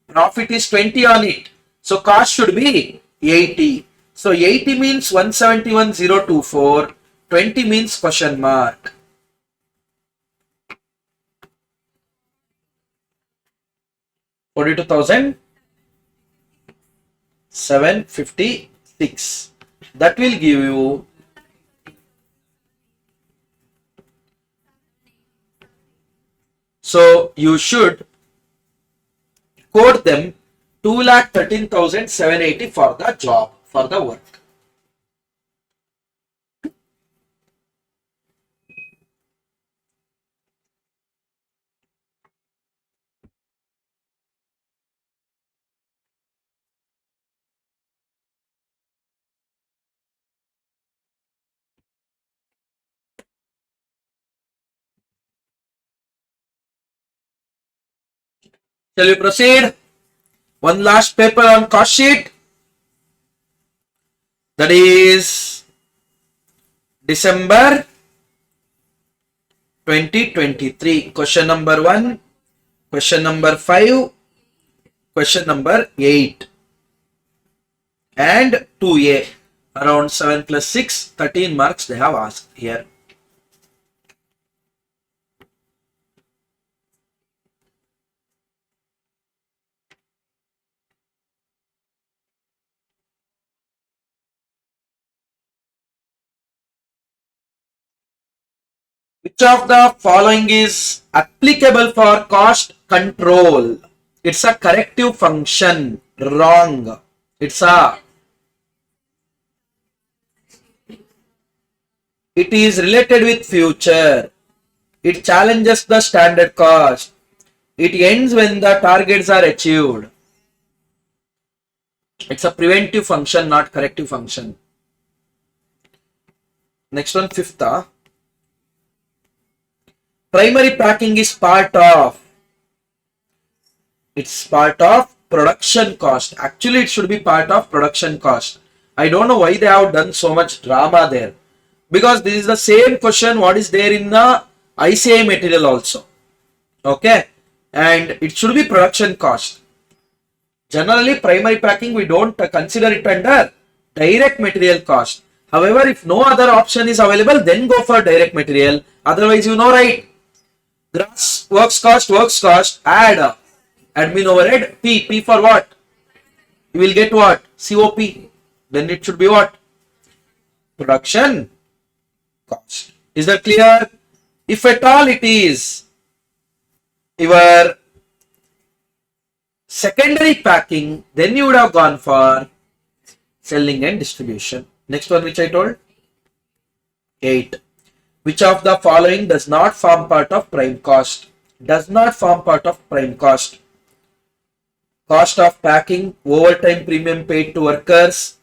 Profit is 20 on it. So cost should be 80. So 80 means 171,024. 20 means question mark. 42,756. That will give you so you should quote them 2,13,780 for the job, for the work. Shall we proceed? One last paper on cost sheet. That is December 2023. Question number 1, question number 5, question number 8 and 2A. Around 7 plus 6, 13 marks they have asked here. Which of the following is applicable for cost control? It's a corrective function. Wrong. It is related with future. It challenges the standard cost. It ends when the targets are achieved. It's a preventive function, not corrective function. Next one, fifth. Primary packing is part of. It's part of production cost. Actually, it should be part of production cost. I don't know why they have done so much drama there. Because this is the same question what is there in the ICA material also. Okay. And it should be production cost. Generally, primary packing, we don't consider it under direct material cost. However, if no other option is available, then go for direct material. Otherwise, you know, right? Gross works cost, add admin overhead, P for what? You will get what? COP. Then it should be what? Production cost. Is that clear? If at all it is your secondary packing, then you would have gone for selling and distribution. Next one which I told? 8. Which of the following does not form part of prime cost? Does not form part of prime cost. Cost of packing, overtime premium paid to workers,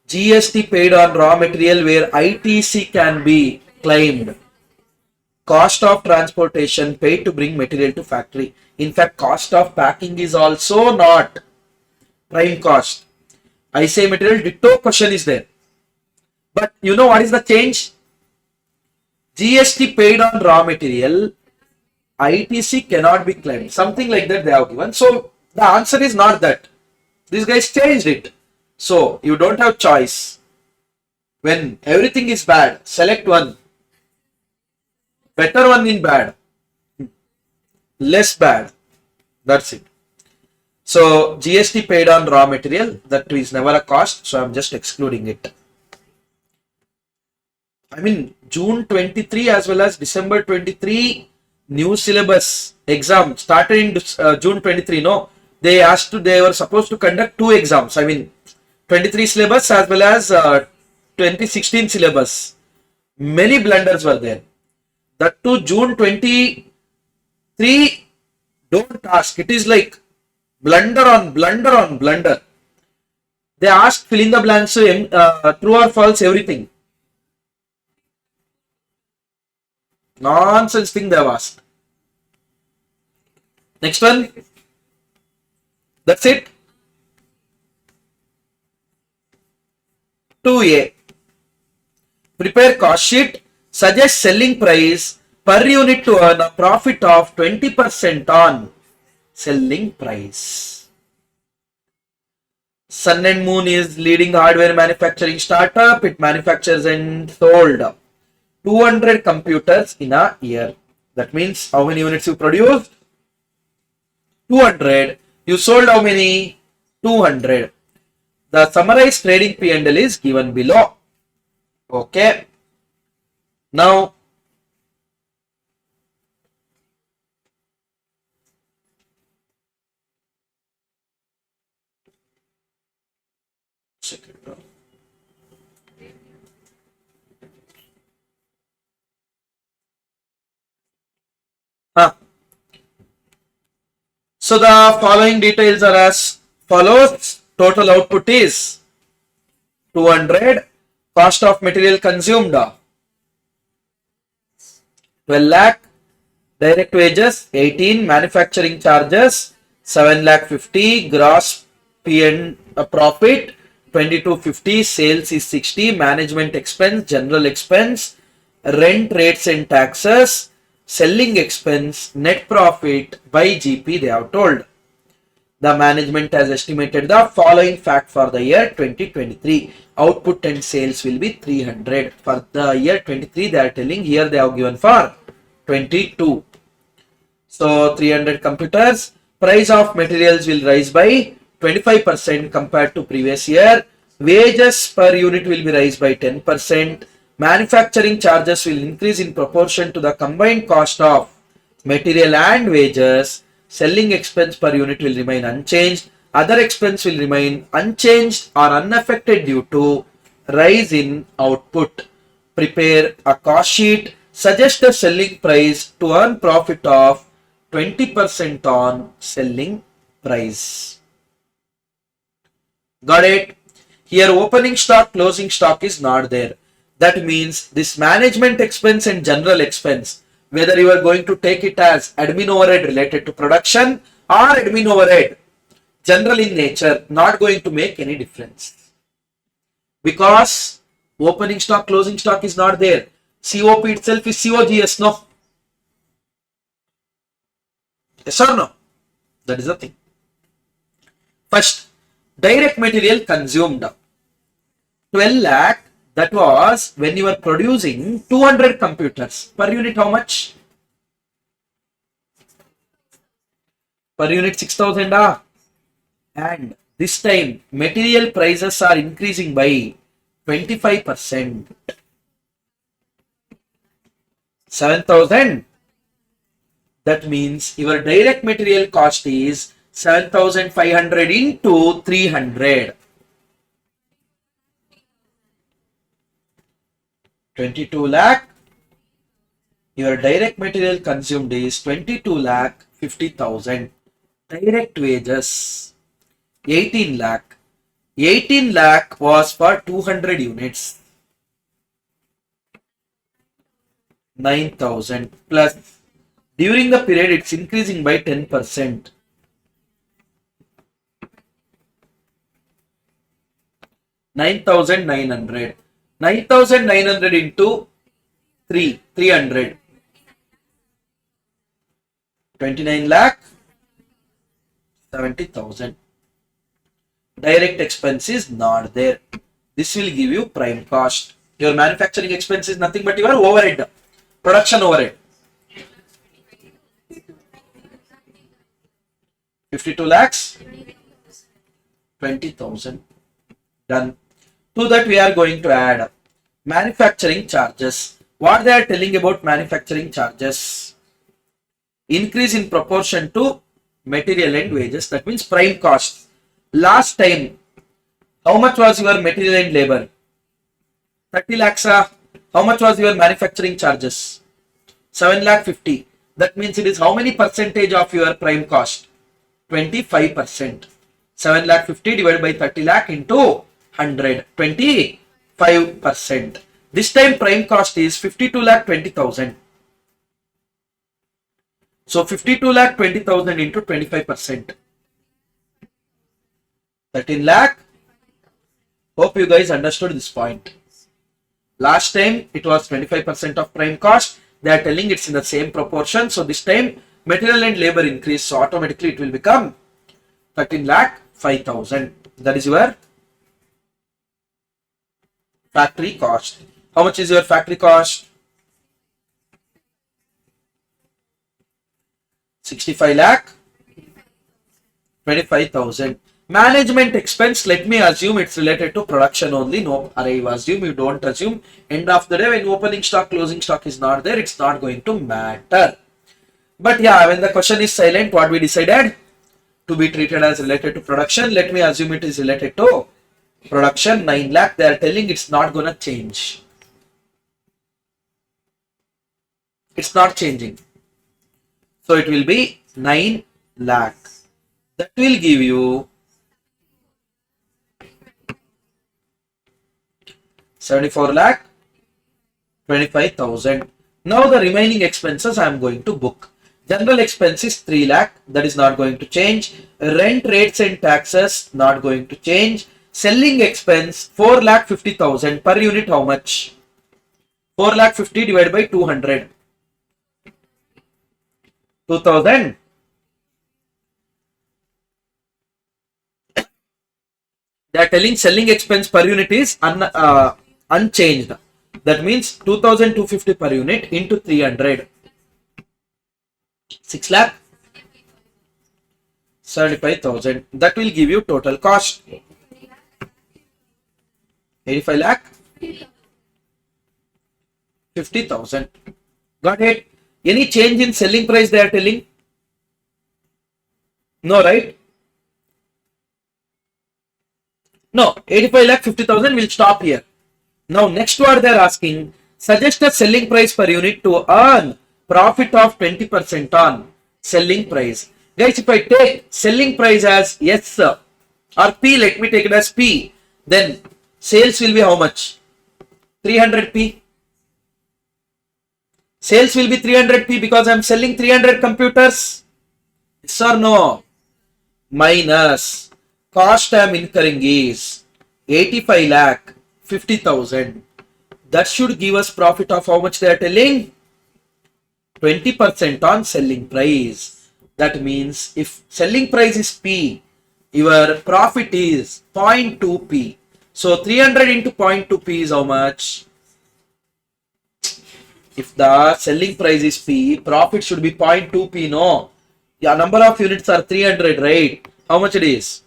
GST paid on raw material where ITC can be claimed, cost of transportation paid to bring material to factory. In fact, cost of packing is also not prime cost. I say material ditto question is there. But you know what is the change? GST paid on raw material, ITC cannot be claimed. Something like that they have given. So the answer is not that. These guys changed it. So you don't have choice. When everything is bad, select one. Better one in bad. Less bad. That's it. So GST paid on raw material, that is never a cost. So I'm just excluding it. I mean, June 23 as well as December 23 new syllabus exam started in June 23. No, they were supposed to conduct 2 exams. I mean, 23 syllabus as well as 2016 syllabus. Many blunders were there. That to June 23, don't ask. It is like blunder on blunder on blunder. They asked fill in the blanks, true or false, everything. Nonsense thing they have asked. Next one. That's it. 2A. Prepare cost sheet. Suggest selling price per unit to earn a profit of 20% on selling price. Sun and Moon is leading hardware manufacturing startup. It manufactures and sold 200 computers in a year. That means how many units you produced? 200. You sold how many? 200. The summarized trading P&L is given below. Okay. Now, so the following details are as follows. Total output is 200. Cost of material consumed 12 lakh. Direct wages 18. Manufacturing charges 7 lakh 50. Gross profit 2250. Sales is 60. Management expense, general expense, rent, rates and taxes, selling expense, net profit by GP they have told. The management has estimated the following fact for the year 2023. Output and sales will be 300. For the year 23 they are telling, here they have given for 22. So 300 computers. Price of materials will rise by 25% compared to previous year. Wages per unit will be raised by 10%. Manufacturing charges will increase in proportion to the combined cost of material and wages. Selling expense per unit will remain unchanged. Other expense will remain unchanged or unaffected due to rise in output. Prepare a cost sheet. Suggest a selling price to earn profit of 20% on selling price. Got it? Here opening stock, closing stock is not there. That means this management expense and general expense, whether you are going to take it as admin overhead related to production or admin overhead general in nature, not going to make any difference. Because opening stock, closing stock is not there. COP itself is COGS, no? Yes or no? That is the thing. First, direct material consumed 12 lakh. That was when you were producing 200 computers. Per unit how much? Per unit 6,000. And this time material prices are increasing by 25%. 7,000. That means your direct material cost is 7,500 into 300. 22 lakh. Your direct material consumed is 22 lakh 50,000. Direct wages 18 lakh. 18 lakh was for 200 units. 9,000 plus during the period it's increasing by 10%. 9,900. 9,900 into 300. 29 lakh 70,000. Direct expense is not there. This will give you prime cost. Your manufacturing expense is nothing but your overhead, production overhead. 52 lakhs 20,000. Done. To that we are going to add manufacturing charges. What they are telling about manufacturing charges? Increase in proportion to material and wages. That means prime cost. Last time, how much was your material and labor? 30 lakhs. How much was your manufacturing charges? 7 lakh 50. That means it is how many percentage of your prime cost? 25%. 7 lakh 50 divided by 30 lakh into 100, 25%. This time prime cost is 52 lakh 20,000. So 52 lakh 20,000 into 25%. 13 lakh. Hope you guys understood this point. Last time it was 25% of prime cost. They are telling it's in the same proportion. So this time material and labor increase. So automatically it will become 13 lakh 5,000. That is your factory cost. How much is your factory cost? 65 lakh 25,000. Management expense, let me assume it's related to production only. No, I assume, you don't assume. End of the day, when opening stock, closing stock is not there, it's not going to matter. But yeah, when the question is silent, what we decided? To be treated as related to production. Let me assume it is related to production. 9 lakh, they are telling it's not going to change. It's not changing. So it will be 9 lakh. That will give you 74 lakh 25,000. Now the remaining expenses I am going to book. General expense is 3 lakh. That is not going to change. Rent, rates and taxes not going to change. Selling expense 4 lakh 50,000 per unit. How much? 4 lakh 50 divided by 200. 2,000. They are telling selling expense per unit is unchanged. That means 2,250 per unit into 300. 6 lakh 75,000. That will give you total cost 85 lakh 50,000. Got it? Any change in selling price they are telling? No, right? No, 85 lakh 50,000 will stop here. Now next what they are asking, suggest a selling price per unit to earn profit of 20% on selling price. Guys, if I take selling price as S or P, let me take it as P, then sales will be how much? 300p. Sales will be 300p because I am selling 300 computers. Yes or no? Minus cost I am incurring is 85 lakh 50,000. That should give us profit of how much they are telling? 20% on selling price. That means if selling price is P, your profit is 0.2p. So 300 into 0.2p is how much? If the selling price is P, profit should be 0.2p, no? Yeah, number of units are 300, right? How much it is?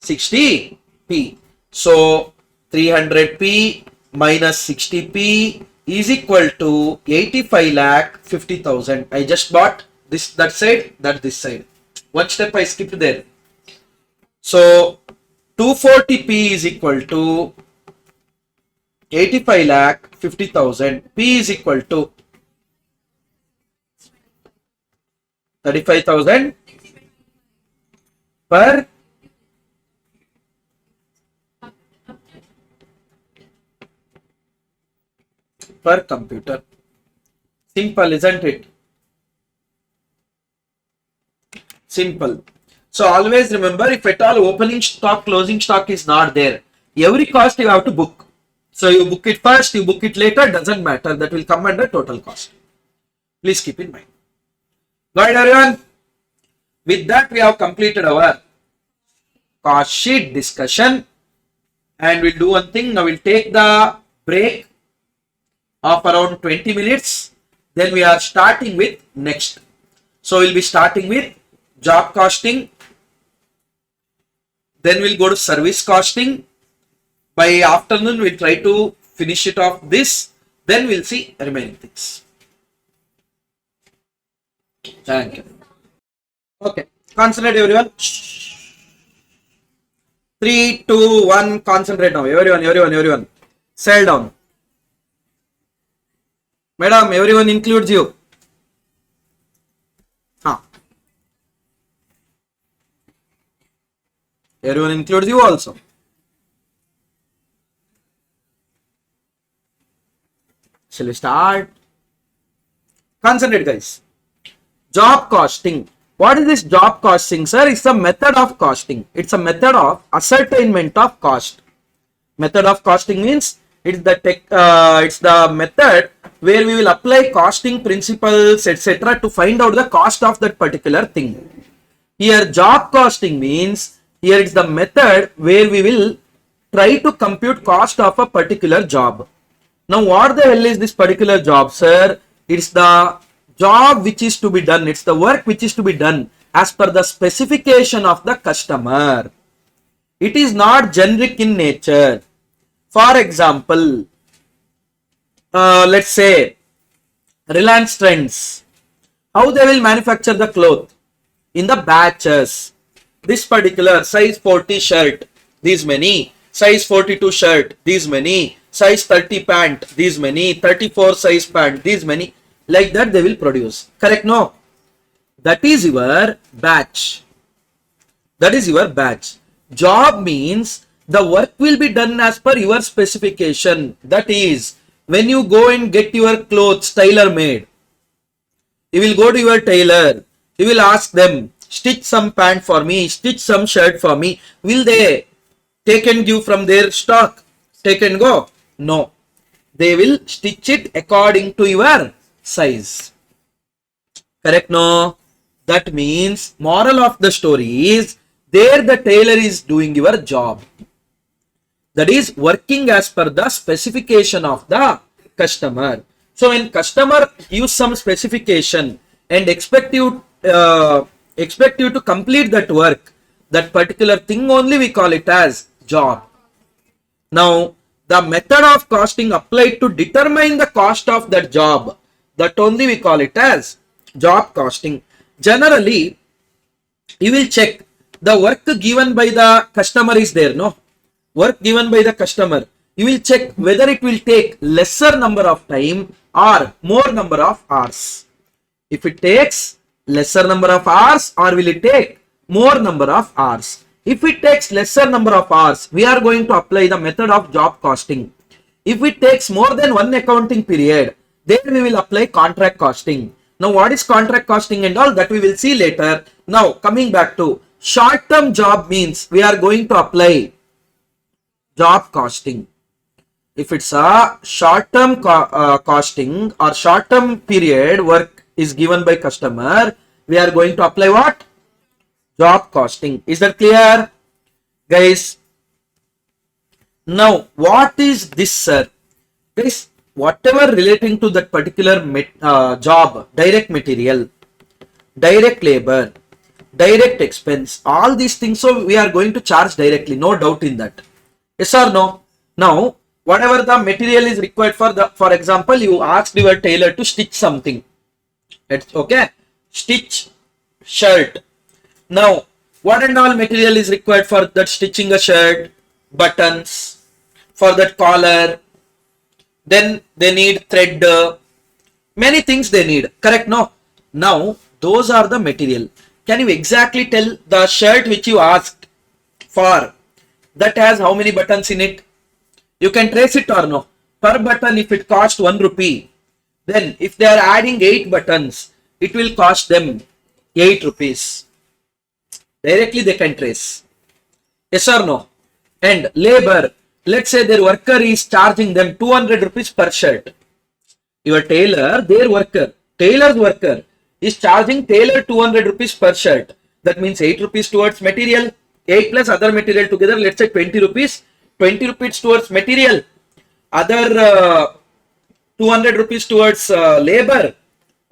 60p. So 300p minus 60p is equal to 85 lakh 50,000. I just bought this, that side, that this side. One step I skipped there. So 240p is equal to 85 lakh 50,000. P is equal to 35,000 per computer. Simple, isn't it? Simple. So always remember, if at all opening stock, closing stock is not there, every cost you have to book. So you book it first, you book it later, doesn't matter. That will come under total cost. Please keep in mind. Got it, everyone? With that, we have completed our cost sheet discussion. And we'll do one thing. Now we'll take the break of around 20 minutes. Then we are starting with next. So we'll be starting with job costing. Then we'll go to service costing. By afternoon, we'll try to finish it off this. Then we'll see remaining things. Thank you. Okay. Concentrate, everyone. 3, 2, 1. Concentrate now. Everyone. Settle down. Madam, everyone includes you. Everyone includes you also. Shall we start? Concentrate, guys. Job costing. What is this job costing, sir? It's a method of costing. It's a method of ascertainment of cost. Method of costing means it's the method where we will apply costing principles, etc. to find out the cost of that particular thing. Here, job costing means here it's the method where we will try to compute cost of a particular job. Now, what the hell is this particular job, sir? It's the job which is to be done. It's the work which is to be done as per the specification of the customer. It is not generic in nature. For example, let's say Reliance Trends. How they will manufacture the cloth? In the batches. This particular size 40 shirt, these many. Size 42 shirt, these many. Size 30 pant, these many. 34 size pant, these many. Like that they will produce. Correct? No? That is your batch. That is your batch. Job means the work will be done as per your specification. That is, when you go and get your clothes tailor made, you will go to your tailor. You will ask them, stitch some pant for me, stitch some shirt for me. Will they take and give from their stock? Take and go? No. They will stitch it according to your size. Correct? No? That means moral of the story is there the tailor is doing your job. That is working as per the specification of the customer. So when customer use some specification and expect you to complete that work, that particular thing only we call it as job. Now, the method of costing applied to determine the cost of that job, that only we call it as job costing. Generally, you will check the work given by the customer is there, no? Work given by the customer. You will check whether it will take lesser number of time or more number of hours. If it takes lesser number of hours or will it take more number of hours? If it takes lesser number of hours, we are going to apply the method of job costing. If it takes more than one accounting period, then we will apply contract costing. Now, what is contract costing and all that we will see later. Now, coming back to short-term job means we are going to apply job costing. If it's a short-term costing or short-term period work is given by customer, we are going to apply what? Job costing. Is that clear? Guys, now what is this, sir? Guys, whatever relating to that particular job, direct material, direct labor, direct expense, all these things, so we are going to charge directly, no doubt in that. Yes or no? Now, whatever the material is required for example, you asked your tailor to stitch something. It's okay. Stitch shirt. Now, what and all material is required for that stitching a shirt? Buttons. For that collar. Then they need thread. Many things they need. Correct? No? Now, those are the material. Can you exactly tell the shirt which you asked for, that has how many buttons in it? You can trace it or no? Per button, if it cost 1 rupee, then if they are adding 8 buttons, it will cost them 8 rupees. Directly they can trace. Yes or no? And labor, let's say their worker is charging them 200 rupees per shirt. Your tailor, their worker, tailor's worker is charging tailor 200 rupees per shirt. That means 8 rupees towards material, 8 plus other material together, let's say 20 rupees. 20 rupees towards material, other 200 rupees towards labor,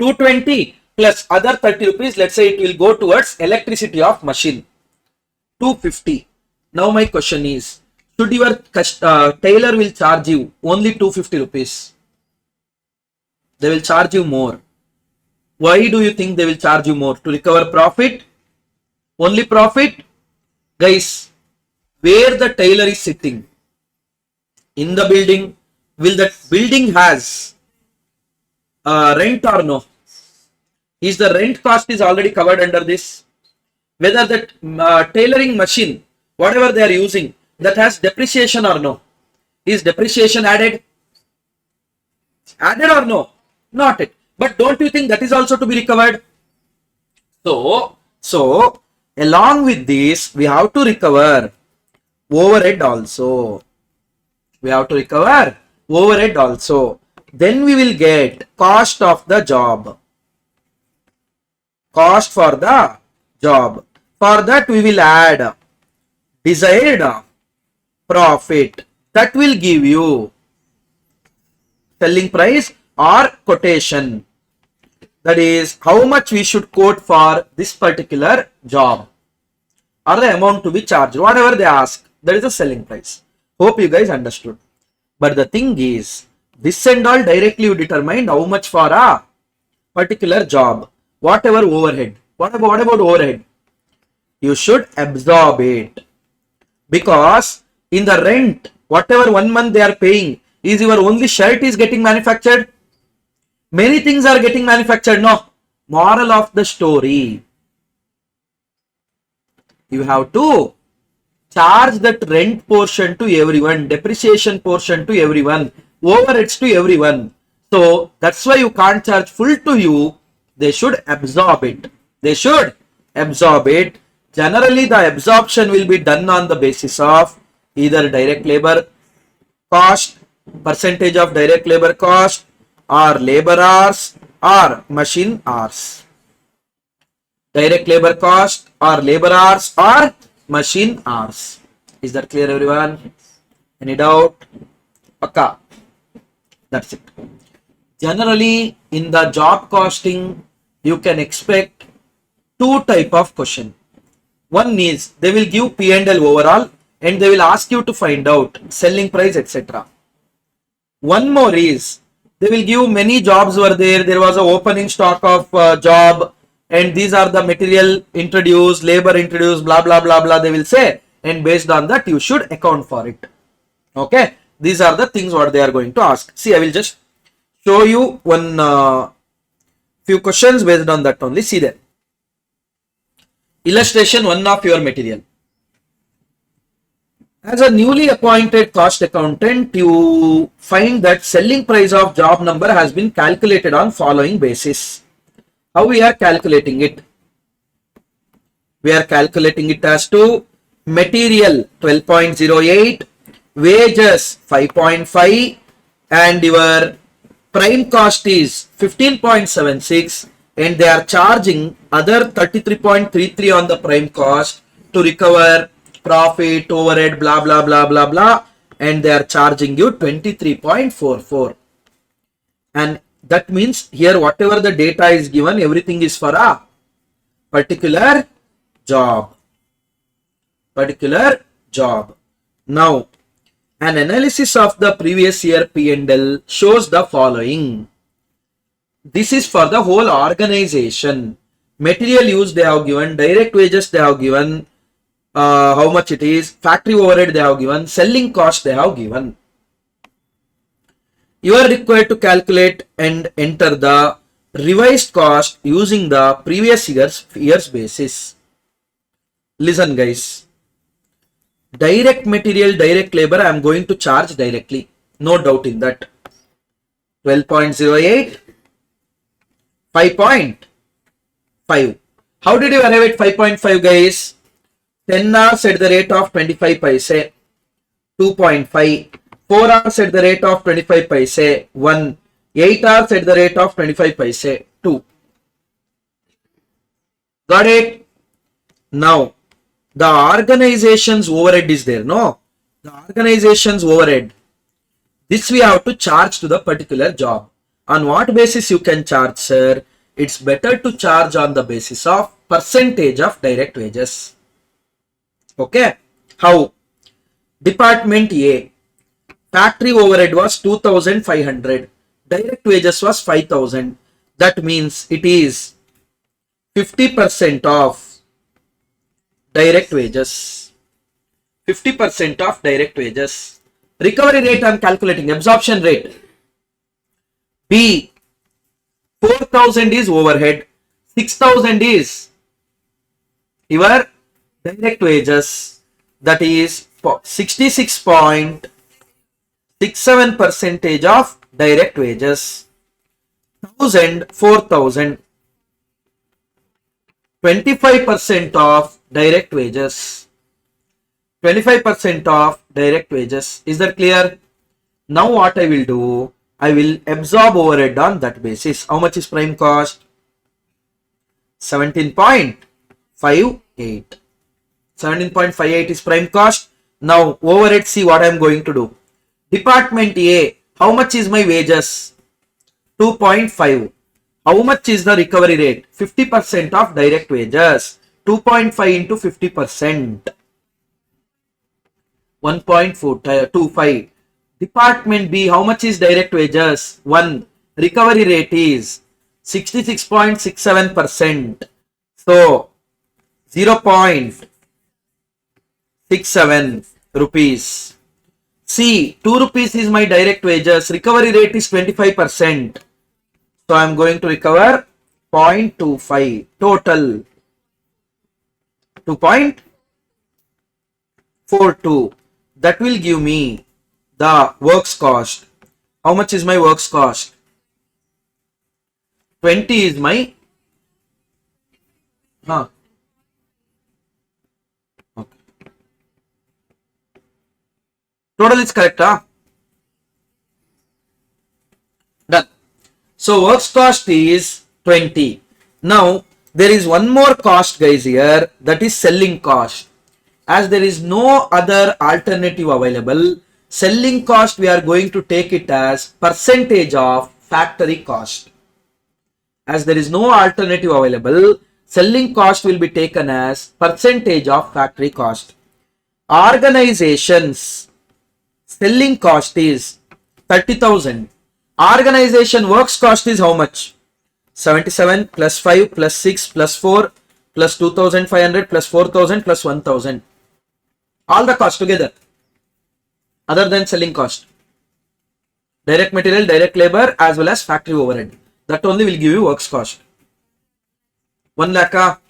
220 plus other 30 rupees, let's say it will go towards electricity of machine, 250. Now my question is, should your tailor will charge you only 250 rupees? They will charge you more. Why do you think they will charge you more? To recover profit? Only profit? Guys, where the tailor is sitting in the building, will that building has rent or no? Is the rent cost is already covered under this? Whether that tailoring machine whatever they are using, that has depreciation or no? Is depreciation added? Added or no? Not it. But don't you think that is also to be recovered? So along with this, we have to recover overhead also. We have to recover overhead also. Then we will get cost of the job. Cost for the job. For that we will add desired profit. That will give you selling price or quotation. That is how much we should quote for this particular job, or the amount to be charged. Whatever they ask, that is the selling price. Hope you guys understood. But the thing is, this and all directly you determine how much for a particular job. Whatever overhead. What about overhead? You should absorb it. Because in the rent, whatever 1 month they are paying, is your only shirt is getting manufactured? Many things are getting manufactured. No. Moral of the story. You have to charge that rent portion to everyone, depreciation portion to everyone, overheads to everyone. So that's why you can't charge full to you. They should absorb it. They should absorb it. Generally, the absorption will be done on the basis of either direct labor cost, percentage of direct labor cost, or labor hours, or machine hours. Direct labor cost, or labor hours, or machine hours. Is that clear, everyone? Any doubt? Okay. That's it. Generally, in the job costing, you can expect two type of question. One is they will give P&L overall and they will ask you to find out selling price, etc. One more is they will give many jobs were there. There was a opening stock of job, and these are the material introduced, labor introduced, blah blah blah blah. They will say, and based on that you should account for it. Okay, these are the things what they are going to ask. See, I will just show you one few questions based on that only. See there. Illustration 1 of your material. As a newly appointed cost accountant, you find that selling price of job number has been calculated on following basis. How we are calculating it? We are calculating it as to material 12.08, wages 5.5, and your prime cost is 15.76, and they are charging other 33.33 on the prime cost to recover profit, overhead, blah blah blah blah blah, and they are charging you 23.44. And that means here whatever the data is given, everything is for a particular job. Now, an analysis of the previous year P&L shows the following. This is for the whole organization. Material use they have given, direct wages they have given, how much it is, factory overhead they have given, selling cost they have given. You are required to calculate and enter the revised cost using the previous year's basis. Listen guys, direct material, direct labor I am going to charge directly. No doubt in that. 12.08, 5.5. How did you arrive at 5.5 guys? 10 hours at the rate of 25 paise, 2.5. 4 hours at the rate of 25 paise, 1. 8 hours at the rate of 25 paise, 2. Got it? Now, the organization's overhead is there, no? The organization's overhead. This we have to charge to the particular job. On what basis you can charge, sir? It's better to charge on the basis of percentage of direct wages. Okay. How? Department A. Factory overhead was 2,500. Direct wages was 5,000. That means it is 50% of direct wages. 50% of direct wages. Recovery rate I am calculating. Absorption rate. B. 4,000 is overhead. 6,000 is your direct wages. that is 66.67 percentage of direct wages. 1000, 4000, 25% of direct wages. 25% of direct wages. Is that clear? Now what I will do, I will absorb overhead on that basis. How much is prime cost? 17.58. 17.58 is prime cost. Now overhead, see what I am going to do. Department A, how much is my wages? 2.5. How much is the recovery rate? 50% of direct wages. 2.5 into 50%. 1.425. Department B, how much is direct wages? 1. Recovery rate is 66.67%. So 0.67 rupees. C, 2 rupees is my direct wages. Recovery rate is 25%. So I am going to recover 0.25. Total 2.42. That will give me the works cost. How much is my works cost? 20 is my okay. Total is correct, huh? Done. So works cost is 20. Now there is one more cost, guys, here, that is selling cost. As there is no other alternative available, selling cost we are going to take it as percentage of factory cost. As there is no alternative available, selling cost will be taken as percentage of factory cost. Organizations selling cost is 30,000. Organization works cost is how much? 77 plus 5 plus 6 plus 4 plus 2,500 plus 4,000 plus 1,000. All the cost together other than selling cost. Direct material, direct labor as well as factory overhead. That only will give you works cost. 1 lakh.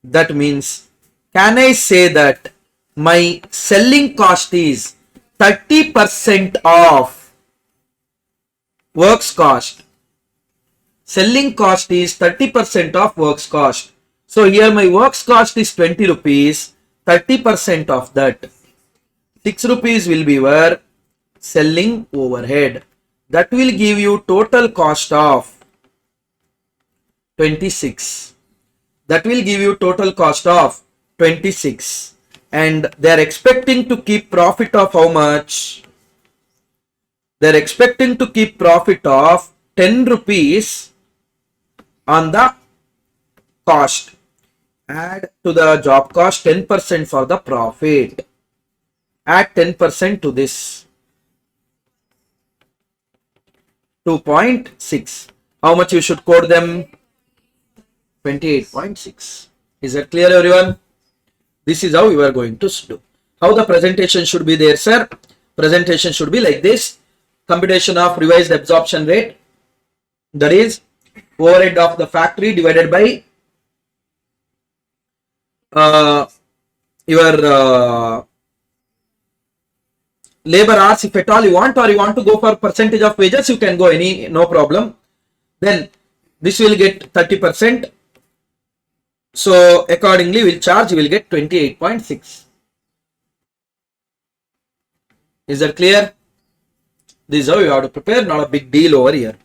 That means, can I say that my selling cost is 30% of works cost? Selling cost is 30% of works cost. So here my works cost is 20 rupees. 30% of that, 6 rupees will be your selling overhead. That will give you total cost of 26. That will give you total cost of 26. And they are expecting to keep profit of how much? They are expecting to keep profit of 10 rupees on the cost. Add to the job cost 10% for the profit. Add 10% to this. 2.6. How much you should code them? 28.6. Is that clear, everyone? This is how you are going to do. How the presentation should be there, sir? Presentation should be like this. Computation of revised absorption rate. That is overhead of the factory divided by your labor hours, if at all you want, or you want to go for percentage of wages, you can go any, no problem. Then this will get 30%. So accordingly we'll charge, you will get 28.6. Is that clear? This is how you have to prepare, not a big deal over here.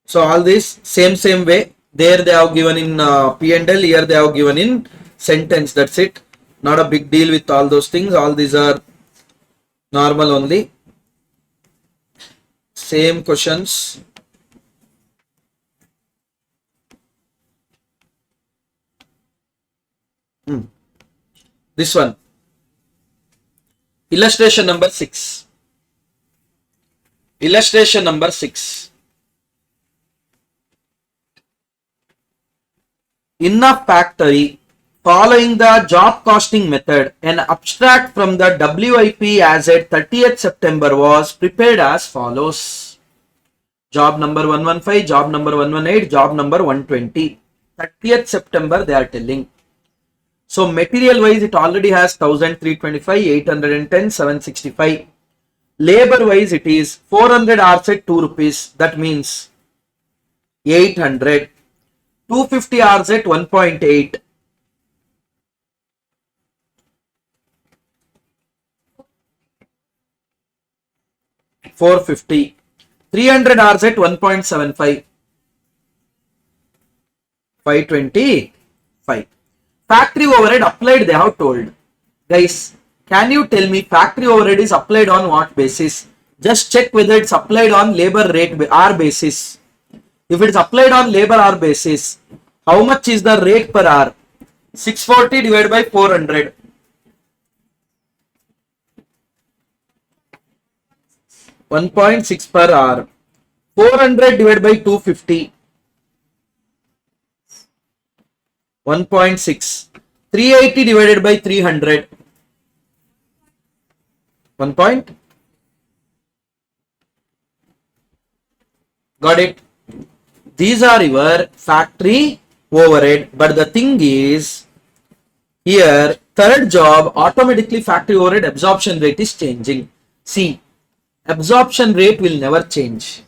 So all this same way. There they have given in P&L, here they have given in sentence. That's it. Not a big deal with all those things. All these are normal only. Same questions. This one. Illustration number 6. Illustration number 6. In a factory, following the job costing method, an abstract from the WIP as at 30th September was prepared as follows. Job number 115, job number 118, job number 120. 30th September they are telling. So material wise it already has 1325, 810, 765. Labor wise it is 400 hours at 2 rupees. That means 800. 250 hours at 1.8. 450. 300 hours at 1.75. 525. Factory overhead applied, they have told. Guys, can you tell me factory overhead is applied on what basis? Just check whether it's applied on labor rate R basis. If it's applied on labor hour basis, how much is the rate per hour? 640 divided by 400. 1.6 per hour. 400 divided by 250. 1.6. 380 divided by 300. 1 point. Got it? These are your factory overhead. But the thing is, here, third job, automatically factory overhead absorption rate is changing. See, absorption rate will never change.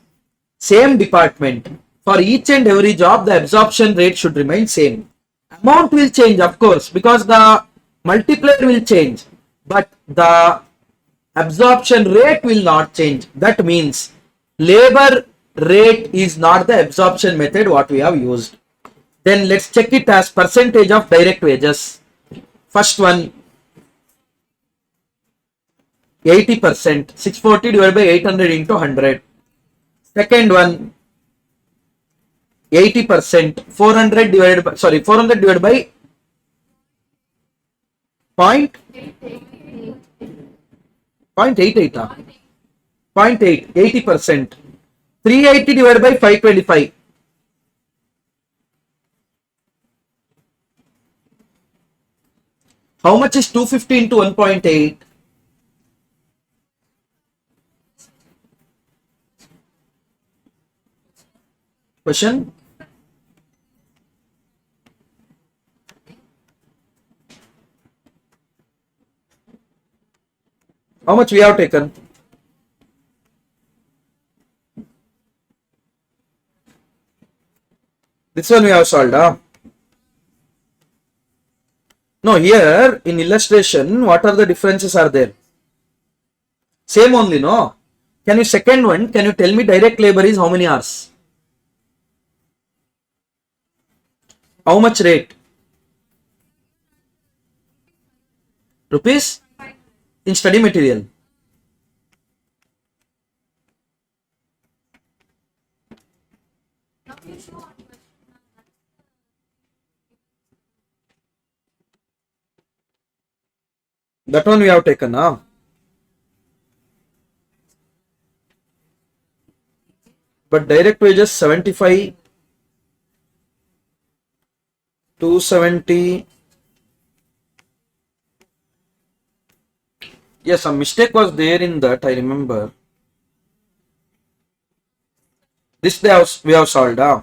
Same department. For each and every job, the absorption rate should remain same. Amount will change, of course, because the multiplier will change. But the absorption rate will not change. That means labor rate is not the absorption method what we have used. Then let's check it as percentage of direct wages. First one, 80%, 640 divided by 800 into 100. Second one, 80%, 400 divided by, 400 divided by 0.88, 0.8, 80%, 380 divided by 525. How much is 250 into 1.8? Question? How much we have taken? This one we have solved, huh? No, here in illustration, what are the differences are there? Same only, no? Can you second one, can you tell me direct labor is how many hours? How much rate? Rupees? In study material. That one we have taken, huh? But direct wages 75, 270. Yes, a mistake was there in that, I remember. This we have solved, huh?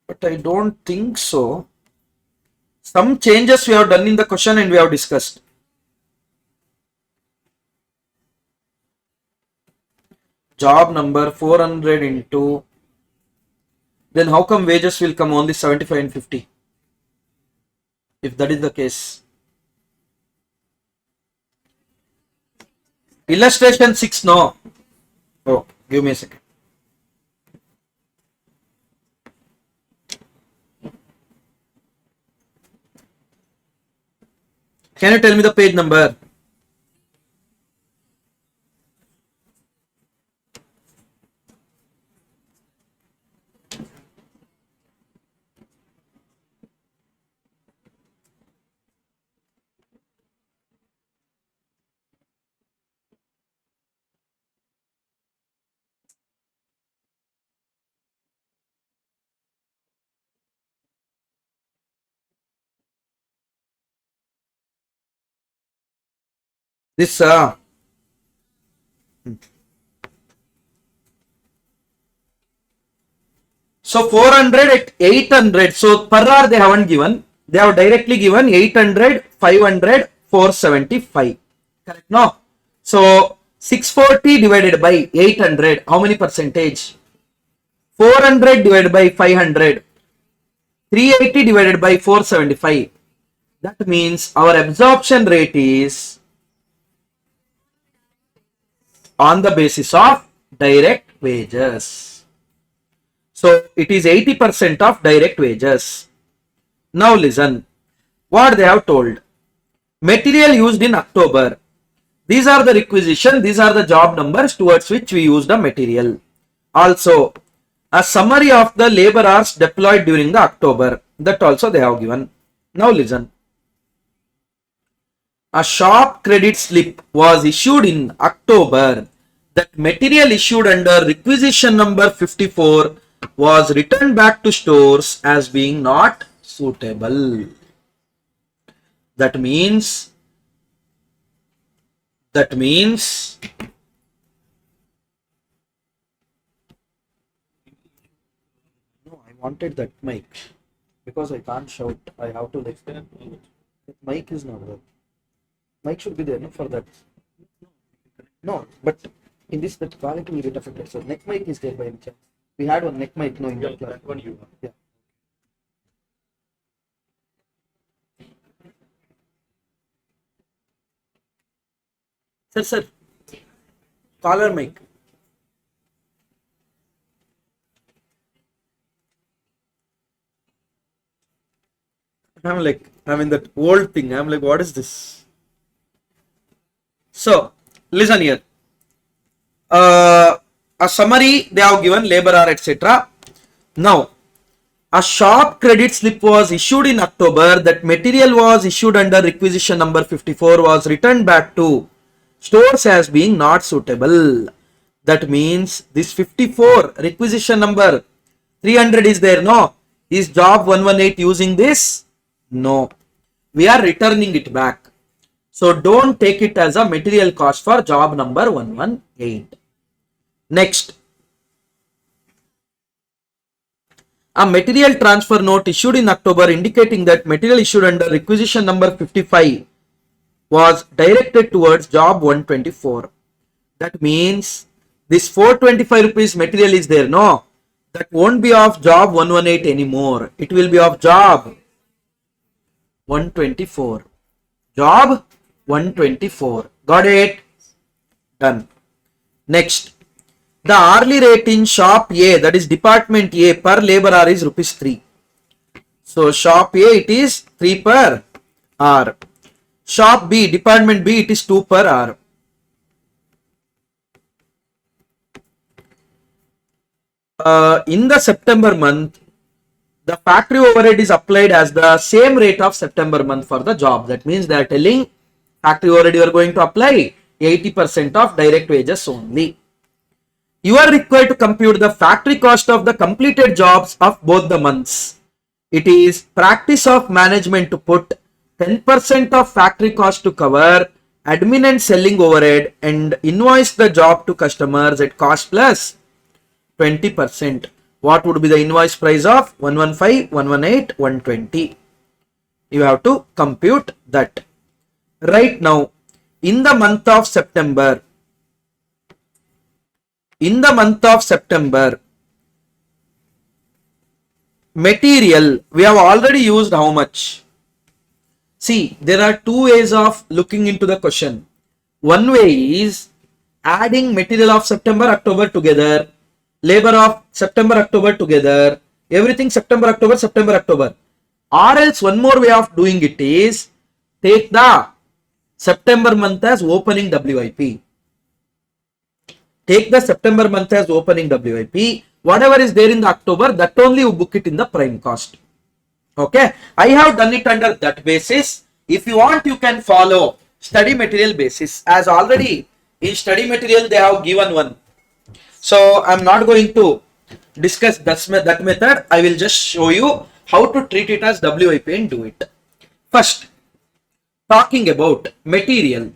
But I don't think so. Some changes we have done in the question and we have discussed. Job number 400 into, then how come wages will come only 75 and 50? If that is the case. Illustration 6, no. Oh, give me a second. Can you tell me the page number? This, So 400 at 800. So per hour they haven't given. They have directly given 800, 500, 475. Correct? No. So 640 divided by 800. How many percentage? 400 divided by 500. 380 divided by 475. That means our absorption rate is on the basis of direct wages. So it is 80% of direct wages. Now listen what they have told. Material used in October. These are the requisition, these are the job numbers towards which we use the material. Also, a summary of the labor hours deployed during the October. That also they have given. Now listen. A shop credit slip was issued in October. That material issued under requisition number 54 was returned back to stores as being not suitable. That means no, I wanted that mic because I can't shout. I have to like that mic is not there. Mic should be there, no, for that. No, but in this that quality will get affected. So neck mic is there by any chance. We had one neck mic, no, in that class. That one you have. Yeah. Sir, collar mic. I'm in that old thing. I'm like, what is this? So, listen here. A summary they have given, labor hour, etc. Now, a shop credit slip was issued in October. That material was issued under requisition number 54 was returned back to stores as being not suitable. That means this 54 requisition number 300 is there, no? Is job 118 using this? No. We are returning it back. So don't take it as a material cost for job number 118. Next. A material transfer note issued in October indicating that material issued under requisition number 55 was directed towards job 124. That means this 425 rupees material is there, no? That won't be of job 118 anymore. It will be of job 124. Job 124. Got it? Done. Next. The hourly rate in shop A, that is department A, per labor hour is rupees 3. So shop A, it is 3 per hour. Shop B, department B, it is 2 per hour. In the September month, the factory overhead is applied as the same rate of September month for the job. That means they are telling factory overhead you are going to apply 80% of direct wages only. You are required to compute the factory cost of the completed jobs of both the months. It is practice of management to put 10% of factory cost to cover admin and selling overhead and invoice the job to customers at cost plus 20%. What would be the invoice price of 115, 118, 120? You have to compute that. Right now, in the month of September, material, we have already used how much? See, there are two ways of looking into the question. One way is adding material of September, October together, labor of September, October together, everything September, October, September, October. Or else one more way of doing it is take the September month as opening WIP. Take the September month as opening WIP. Whatever is there in the October, that only you book it in the prime cost. Okay. I have done it under that basis. If you want, you can follow study material basis. As already in study material, they have given one. So I'm not going to discuss that method. I will just show you how to treat it as WIP and do it. First, talking about material.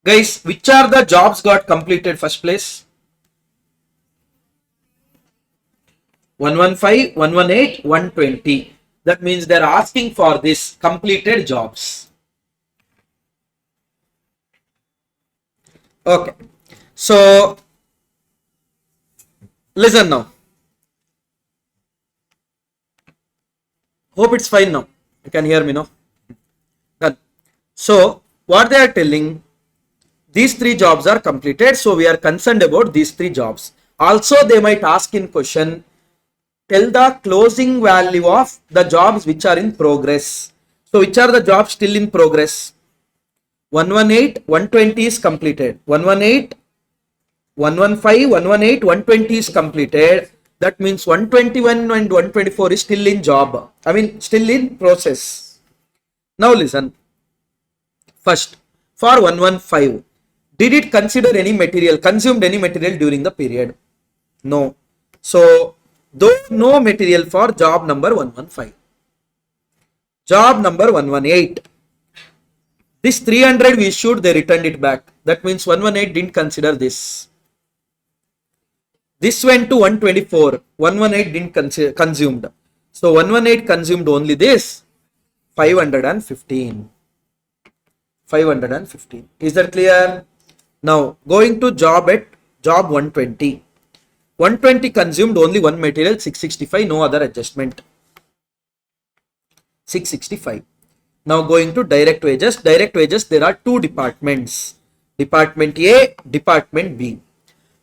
Guys, which are the jobs got completed first place? 115, 118, 120. That means they're asking for this completed jobs. Okay. So, listen now. Hope it's fine now. You can hear me now. Done. So, what they are telling, these three jobs are completed. So, we are concerned about these three jobs. Also, they might ask in question, tell the closing value of the jobs which are in progress. So, which are the jobs still in progress? 118, 120 is completed. 118, 115, 118, 120 is completed. That means 121 and 124 is still in job. Still in process. Now listen. First, for 115, did it consider any material, consumed any material during the period? No. So, though no material for job number 115. Job number 118. This 300 we issued, they returned it back. That means 118 didn't consider this. This went to 124. 118 didn't consumed. So 118 consumed only this 515. 515. Is that clear? Now going to job 120. 120 consumed only one material, 665, no other adjustment. 665. Now going to direct wages. Direct wages, there are two departments. Department A, Department B.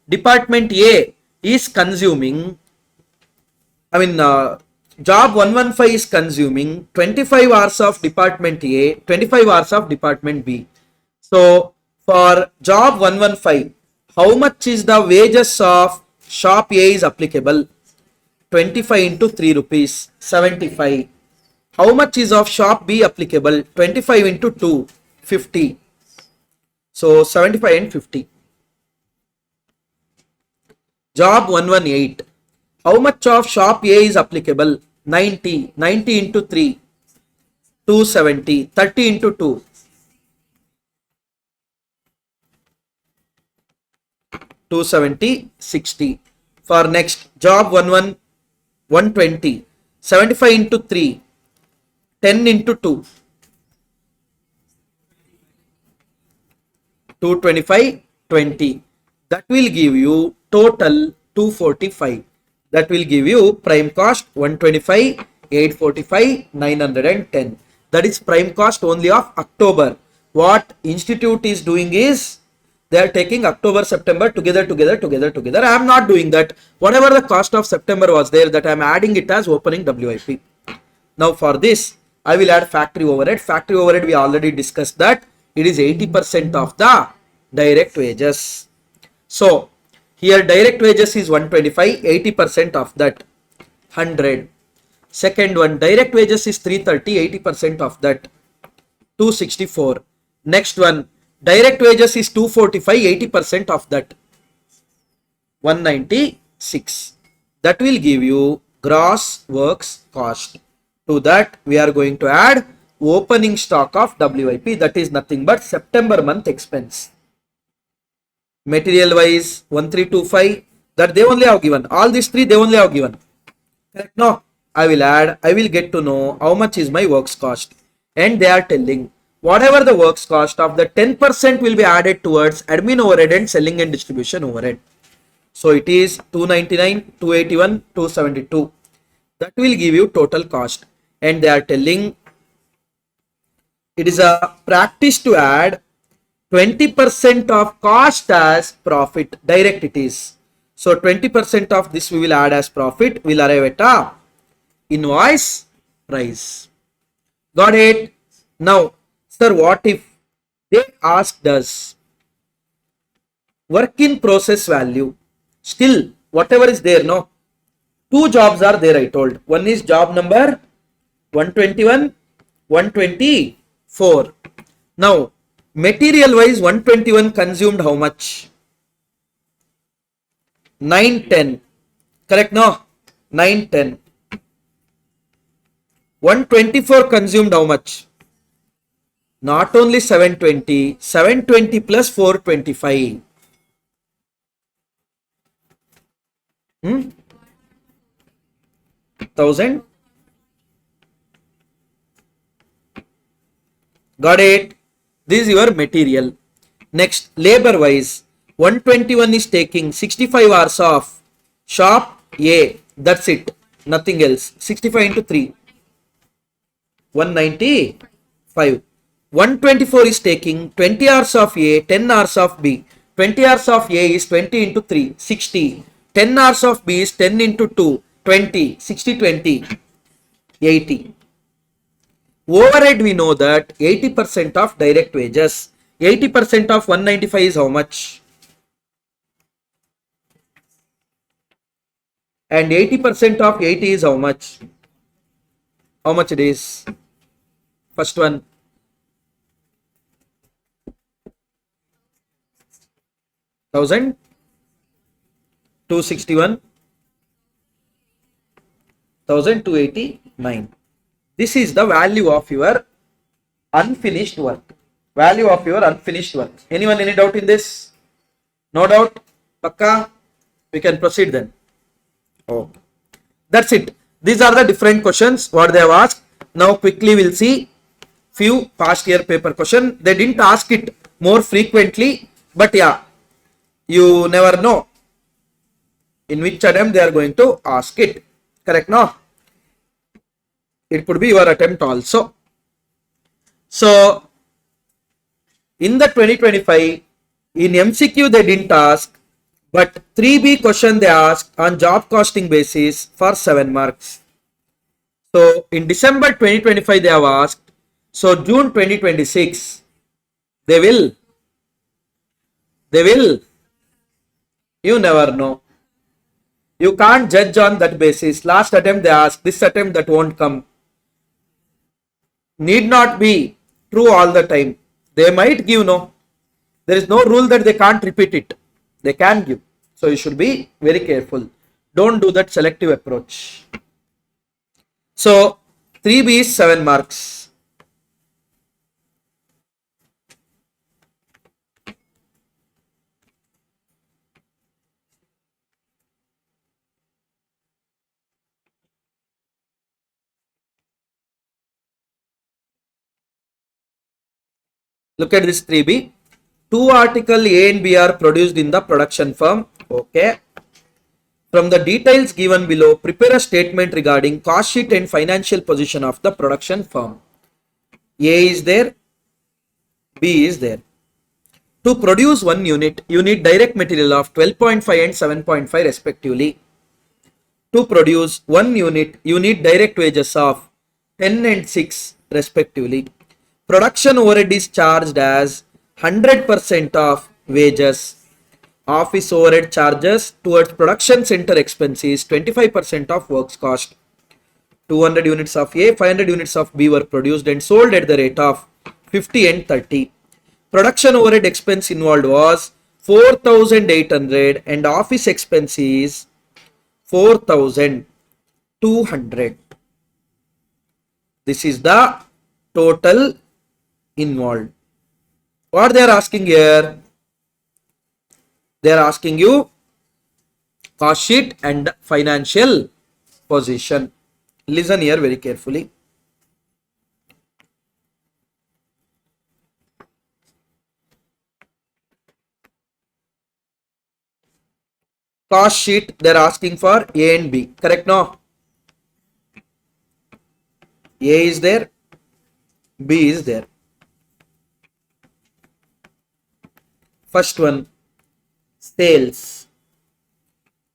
Department A is consuming, job 115 is consuming 25 hours of Department A, 25 hours of Department B. So, for job 115, how much is the wages of shop A is applicable? 25 into 3 rupees, 75. How much is of shop B applicable? 25 into 2, 50. So, 75 and 50. Job 118. How much of shop A is applicable? 90. 90 into 3. 270. 30 into 2. 270. 60. For next, job 120. 75 into 3. 10 into 2. 225. 20. That will give you total 245. That will give you prime cost 125, 845, 910. That is prime cost only of October. What institute is doing is they are taking October, September together. I am not doing that. Whatever the cost of September was there, that I am adding it as opening WIP. Now for this, I will add factory overhead. Factory overhead, we already discussed that it is 80% of the direct wages. So, here direct wages is 125, 80% of that 100. Second one, direct wages is 330, 80% of that 264. Next one, direct wages is 245, 80% of that 196. That will give you gross works cost. To that, we are going to add opening stock of WIP, that is nothing but September month expense. Material wise 1325, that they only have given. All these three they only have given. Correct? No, I will get to know how much is my works cost. And they are telling whatever the works cost of the 10% will be added towards admin overhead and selling and distribution overhead. So it is 299, 281, 272. That will give you total cost. And they are telling it is a practice to add 20% of cost as profit. Direct it is. So 20% of this we will add as profit. We'll arrive at a invoice price. Got it? Now, sir, what if they asked us work in process value? Still, whatever is there, no? Two jobs are there, I told. One is job number 121, 124. Now, material wise 121 consumed how much? 910. Correct? No? 910. 124 consumed how much? Not only 720, 720 plus 425. 1000. Got it? This is your material. Next, labor wise, 121 is taking 65 hours of shop A. That's it. Nothing else. 65 into 3. 195. 124 is taking 20 hours of A, 10 hours of B. 20 hours of A is 20 into 3, 60. 10 hours of B is 10 into 2, 20. 60, 20, 80. Overhead, we know that 80% of direct wages. 80% of 195 is how much? And 80% of 80 is how much? How much it is? First one. 1000. 261. 1289. This is the value of your unfinished work. Value of your unfinished work. Anyone, any doubt in this? No doubt? Pakka? We can proceed then. Oh, that's it. These are the different questions what they have asked. Now quickly we'll see few past year paper question. They didn't ask it more frequently, but yeah, you never know in which attempt they are going to ask it. Correct, no? It could be your attempt also. So in the 2025, in MCQ they didn't ask, but 3B question they asked on job costing basis for 7 marks. So in December 2025 they have asked. So June 2026 they will, you never know. You can't judge on that basis. Last attempt they asked, this attempt that won't come. Need not be true all the time. They might give, no. There is no rule that they can't repeat it. They can give. So you should be very careful. Don't do that selective approach. So 3B is 7 marks. Look at this 3B. 2 article A and B are produced in the production firm. Okay. From the details given below, prepare a statement regarding cost sheet and financial position of the production firm. A is there, B is there. To produce one unit, you need direct material of 12.5 and 7.5 respectively. To produce one unit, you need direct wages of 10 and 6 respectively. Production overhead is charged as 100% of wages. Office overhead charges towards production center expenses 25% of works cost. 200 units of A, 500 units of B were produced and sold at the rate of 50 and 30. Production overhead expense involved was 4,800 and office expense is 4,200. This is the total involved. What they are asking here? They are asking you cost sheet and financial position. Listen here very carefully. Cost sheet they are asking for A and B. Correct, no? A is there, B is there. First one, sales.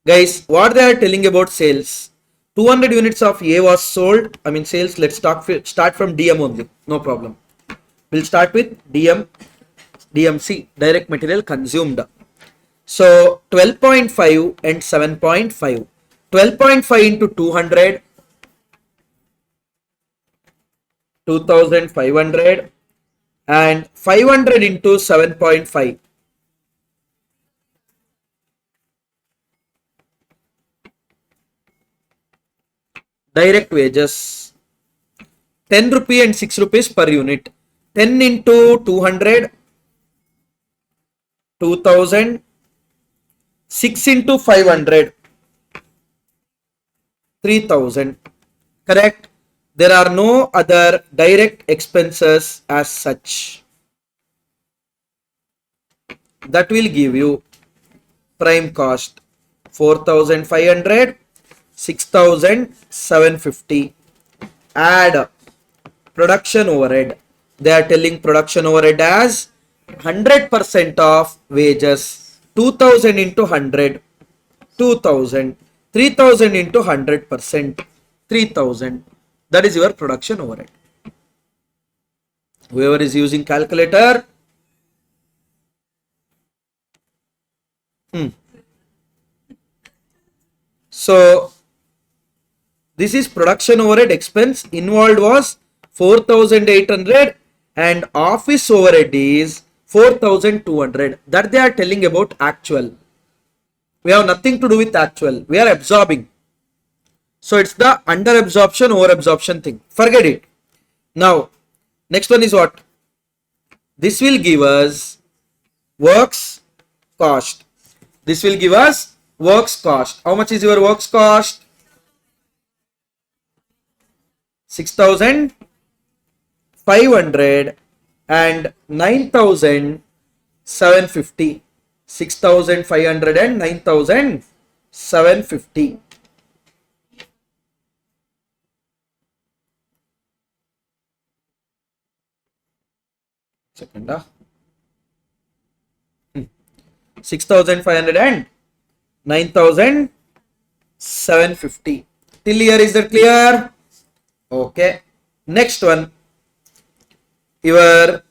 Guys, what they are telling about sales? 200 units of A was sold. I mean sales. Let's start from DM only. No problem. We'll start with DM, DMC, direct material consumed. So 12.5 and 7.5. 12.5 into 200, 2,500 and 500 into 7.5. Direct wages 10 rupee and 6 rupees per unit. 10 into 200, 2000, 6 into 500, 3000. Correct? There are no other direct expenses as such. That will give you prime cost 4500, 6750. Add production overhead. They are telling production overhead as 100% of wages. 2000 into 100, 2000. 3000 into 100%, 3000. That is your production overhead. Whoever is using calculator, so this is production overhead expense. Involved was 4800 and office overhead is 4200. That they are telling about actual. We have nothing to do with actual. We are absorbing. So it's the under absorption, over absorption thing. Forget it. Now, next one is what? This will give us works cost. This will give us works cost. How much is your works cost? 6500 and 9750. 6500 and 9750. Second. 6500 and 9750. Till here, is that clear? Okay. Next one. Your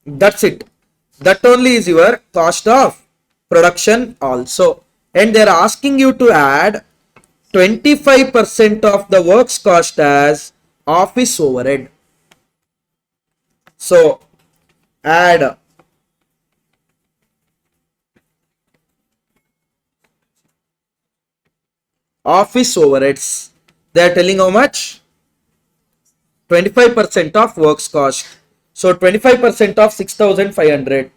that's it. That only is your cost of production also. And they are asking you to add 25% of the works cost as office overhead. So add office overheads. They are telling how much? 25% of works cost. So 25% of 6500,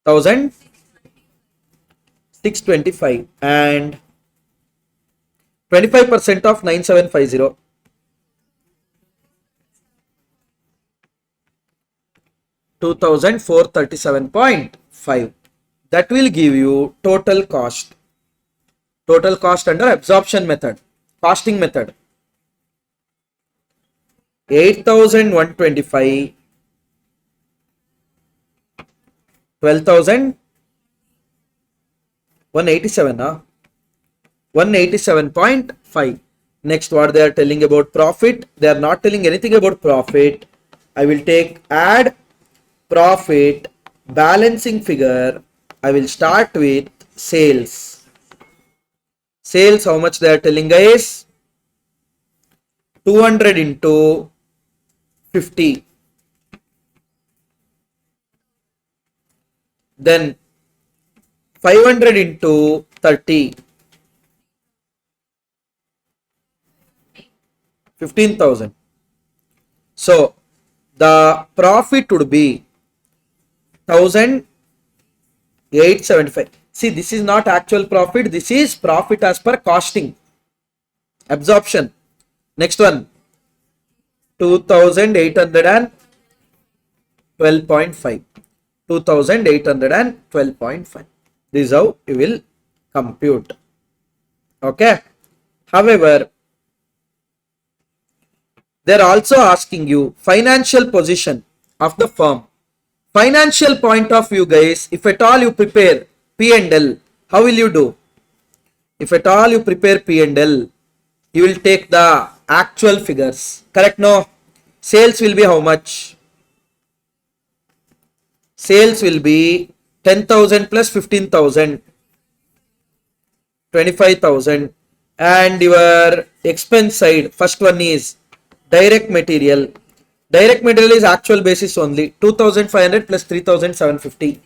1625 and 25% of 9750, 2437.5. That will give you total cost. Total cost under absorption method, costing method. 8125, 12,000, 187, 187.5. Next, what they are telling about profit? They are not telling anything about profit. I will take add profit balancing figure. I will start with sales. Sales, how much they are telling, guys? 200 into 50. Then 500 into 30. 15,000. So the profit would be 1,875. See, this is not actual profit. This is profit as per costing. Absorption. Next one. 2,812.5. 2,812.5. This is how you will compute. Okay. However, they are also asking you financial position of the firm. Financial point of view, guys, if at all you prepare P&L, how will you do? If at all you prepare P&L, you will take the actual figures. Correct? No? Sales will be how much? Sales will be 10,000 plus 15,000, 25,000. And your expense side, first one is direct material. Direct material is actual basis only. 2,500 plus 3,750.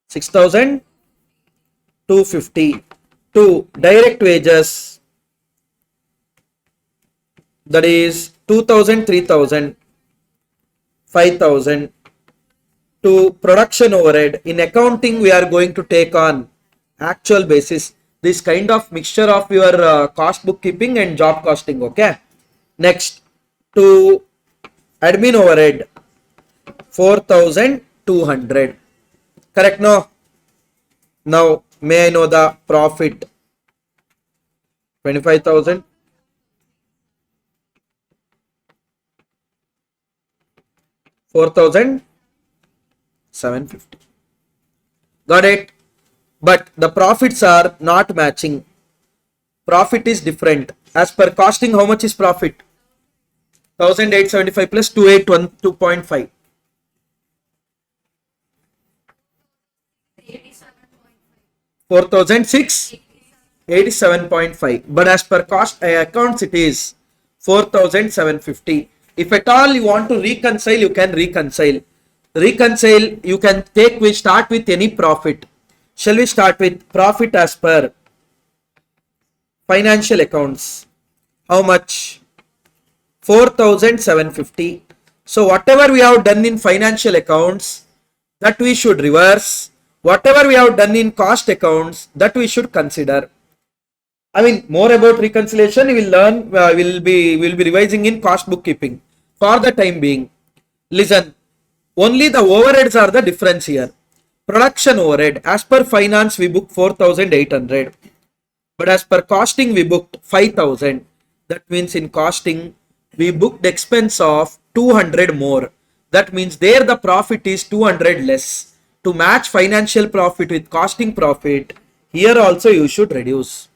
6,250. to direct wages, that is 2000, 3000, 5000, to production overhead. In accounting, we are going to take on actual basis. This kind of mixture of your cost bookkeeping and job costing. Okay. Next, to admin overhead, 4200. Correct? No. Now, may I know the profit? 25,000. 4,750. Got it? But the profits are not matching. Profit is different. As per costing, how much is profit? 1,875 plus 2,812.5. 4,687.5. But as per cost accounts, it is 4,750. If at all you want to reconcile, you can reconcile. Reconcile, you can take, we start with any profit. Shall we start with profit as per financial accounts? How much? 4,750. So whatever we have done in financial accounts, that we should reverse. Whatever we have done in cost accounts, that we should consider. I mean, more about reconciliation, we will learn, we'll be revising in cost bookkeeping. For the time being, listen, only the overheads are the difference here. Production overhead, as per finance, we booked 4,800. But as per costing, we booked 5,000. That means in costing, we booked expense of 200 more. That means there the profit is 200 less. To match financial profit with costing profit, here also you should reduce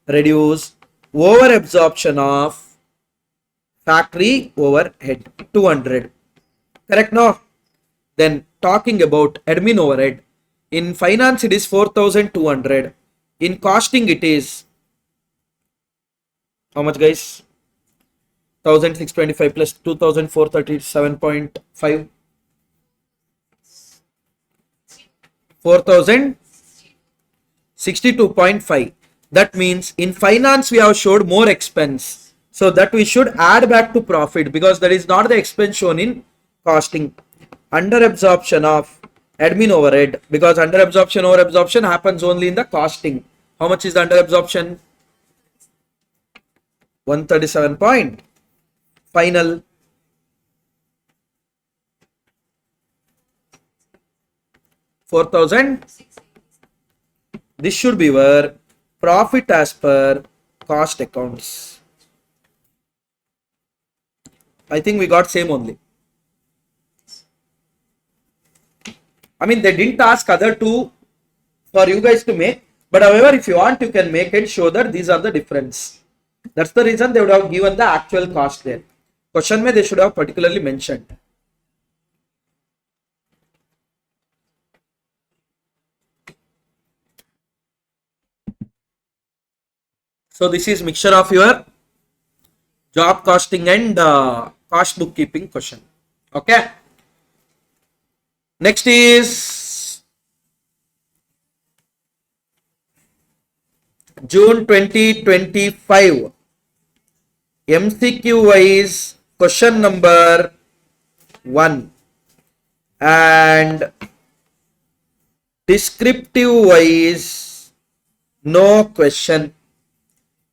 over absorption of factory overhead, 200. Correct? No? Then talking about admin overhead, in finance it is 4,200. In costing it is how much, guys? 1,625 plus 2,437.5. 4,062.5. That means in finance we have showed more expense. So that we should add back to profit because that is not the expense shown in costing. Under absorption of admin overhead, because under absorption over absorption happens only in the costing. How much is the under absorption? 137 point. Final. $4,000. This should be where profit as per cost accounts. I think we got same only. I mean, they didn't ask other two for you guys to make, but however, if you want, you can make it, show that these are the difference. That's the reason they would have given the actual cost there. Question mein they should have particularly mentioned. So this is mixture of your job costing and cost bookkeeping question. Okay. Next is June 2025 MCQ wise question number 1 and descriptive wise no question.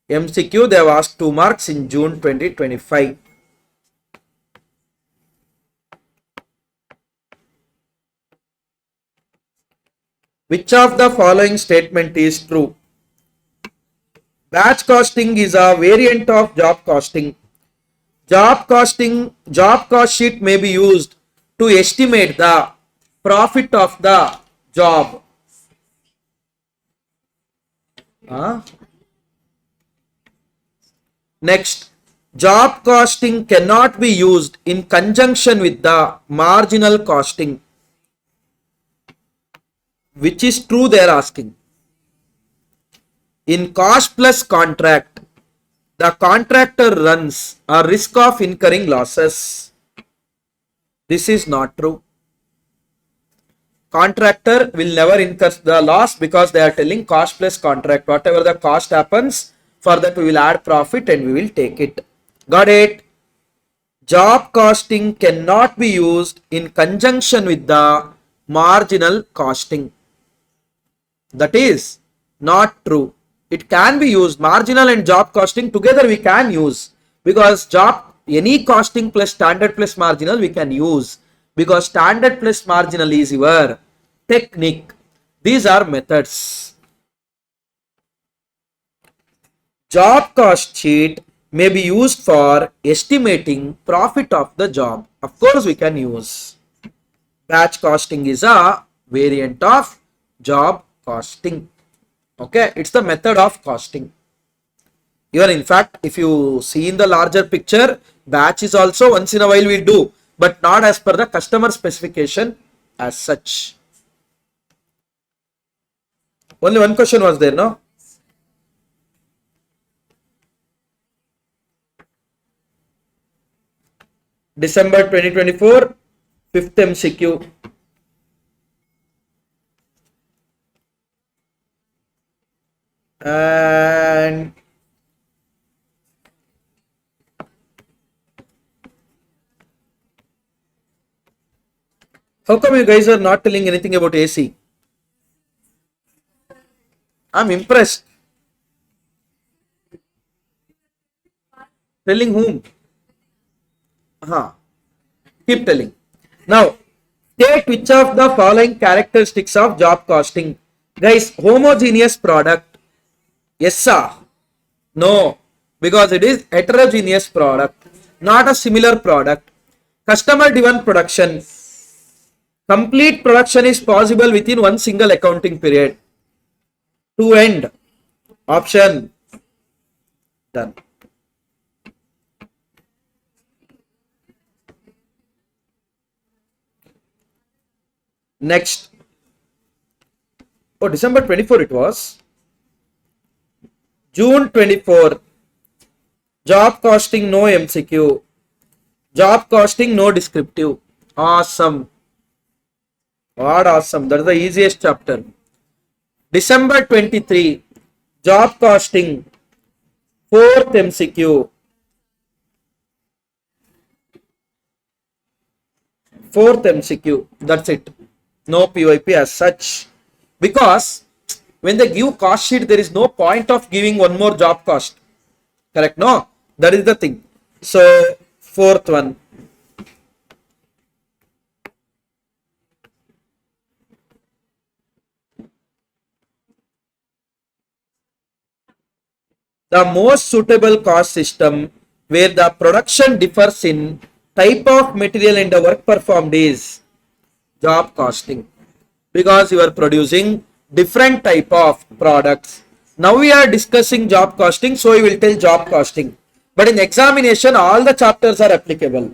MCQ they have asked 2 marks in June 2025. Which of the following statement is true? Batch costing is a variant of job costing. Job cost sheet may be used to estimate the profit of the job. Next, job costing cannot be used in conjunction with the marginal costing. Which is true they are asking. In cost plus contract, the contractor runs a risk of incurring losses. This is not true. Contractor will never incur the loss because they are telling cost plus contract. Whatever the cost happens, for that we will add profit and we will take it. Got it? Job costing cannot be used in conjunction with the marginal costing. That is not true. It can be used. Marginal and job costing together we can use, because any costing plus standard plus marginal we can use, because standard plus marginal is your technique. These are methods. Job cost sheet may be used for estimating profit of the job. Of course we can use. Batch costing is a variant of job costing. Okay, it's the method of costing. Even in fact, if you see in the larger picture, batch is also once in a while we do, but not as per the customer specification as such. Only one question was there, no? December 2024, 5th MCQ. And how come you guys are not telling anything about AC? I'm impressed. Telling whom? Keep telling. Now, state which of the following characteristics of job costing. Guys, homogeneous product. Yes, sir. No, because it is heterogeneous product, not a similar product. Customer driven production. Complete production is possible within one single accounting period. To end. Option. Done. Next. Oh, December 24 it was. June 24. Job costing no MCQ. Job costing no descriptive. Awesome. What awesome. That's the easiest chapter. December 23. Job costing. 4th MCQ. 4th MCQ. That's it. No PYP as such. Because when they give cost sheet, there is no point of giving one more job cost. Correct? No? That is the thing. So, 4th one. The most suitable cost system where the production differs in type of material and the work performed is job costing, because you are producing different type of products. Now we are discussing job costing, so we will tell job costing. But in examination, all the chapters are applicable.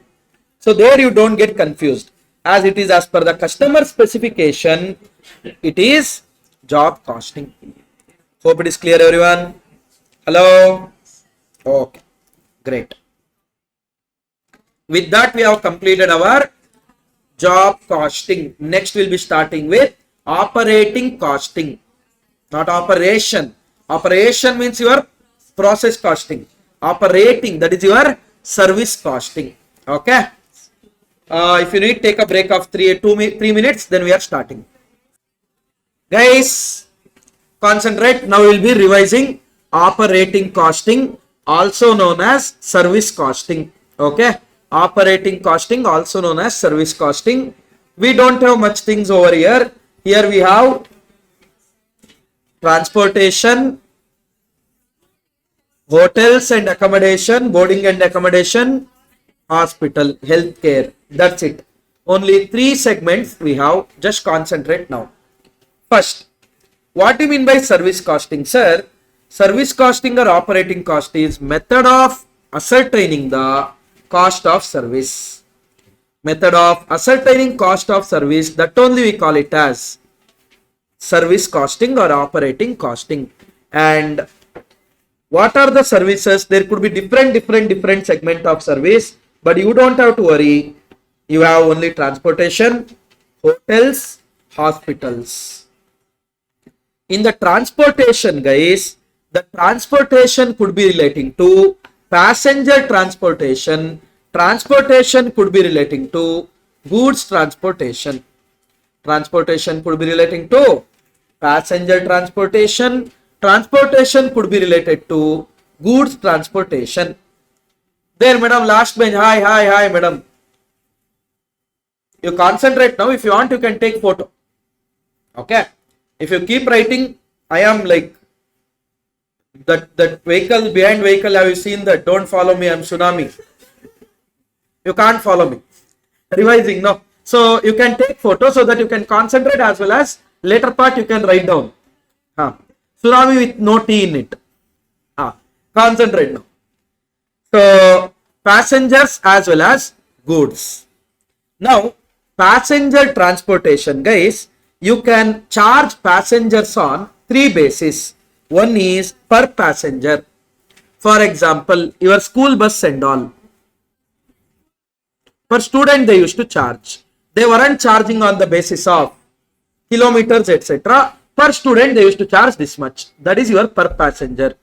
So there you don't get confused. As it is as per the customer specification, it is job costing. Hope it is clear, everyone. Hello? Okay, great. With that, we have completed our job costing. Next, we'll be starting with operating costing, not operation. Operation means your process costing. Operating, that is your service costing. Okay. If you need, take a break of 3 minutes, then we are starting. Guys, concentrate. Now we'll be revising operating costing, also known as service costing. Okay. Operating costing, also known as service costing. We don't have much things over here. Here we have transportation, hotels and accommodation, boarding and accommodation, hospital, healthcare. That's it. Only 3 segments we have. Just concentrate now. First, what do you mean by service costing, sir? Service costing or operating cost is method of ascertaining the cost of service. Method of ascertaining cost of service, that only we call it as service costing or operating costing. And what are the services? There could be different segment of service, but you don't have to worry. You have only transportation, hotels, hospitals. In the transportation, guys, the transportation could be relating to passenger transportation. Transportation could be relating to goods transportation. Transportation could be relating to passenger transportation. Transportation could be related to goods transportation. There, madam, last bench. Hi, madam. You concentrate now. If you want, you can take photo. Okay. If you keep writing, I am like that vehicle, behind vehicle, have you seen that? Don't follow me, I'm tsunami. You can't follow me. Revising, no. So you can take photo so that you can concentrate, as well as later part you can write down. Tsunami with no T in it. Concentrate now. So passengers as well as goods. Now passenger transportation, guys, you can charge passengers on three bases. One is per passenger. For example, your school bus and all. Per student they used to charge. They weren't charging on the basis of kilometers, etc. Per student they used to charge this much. That is your per passenger.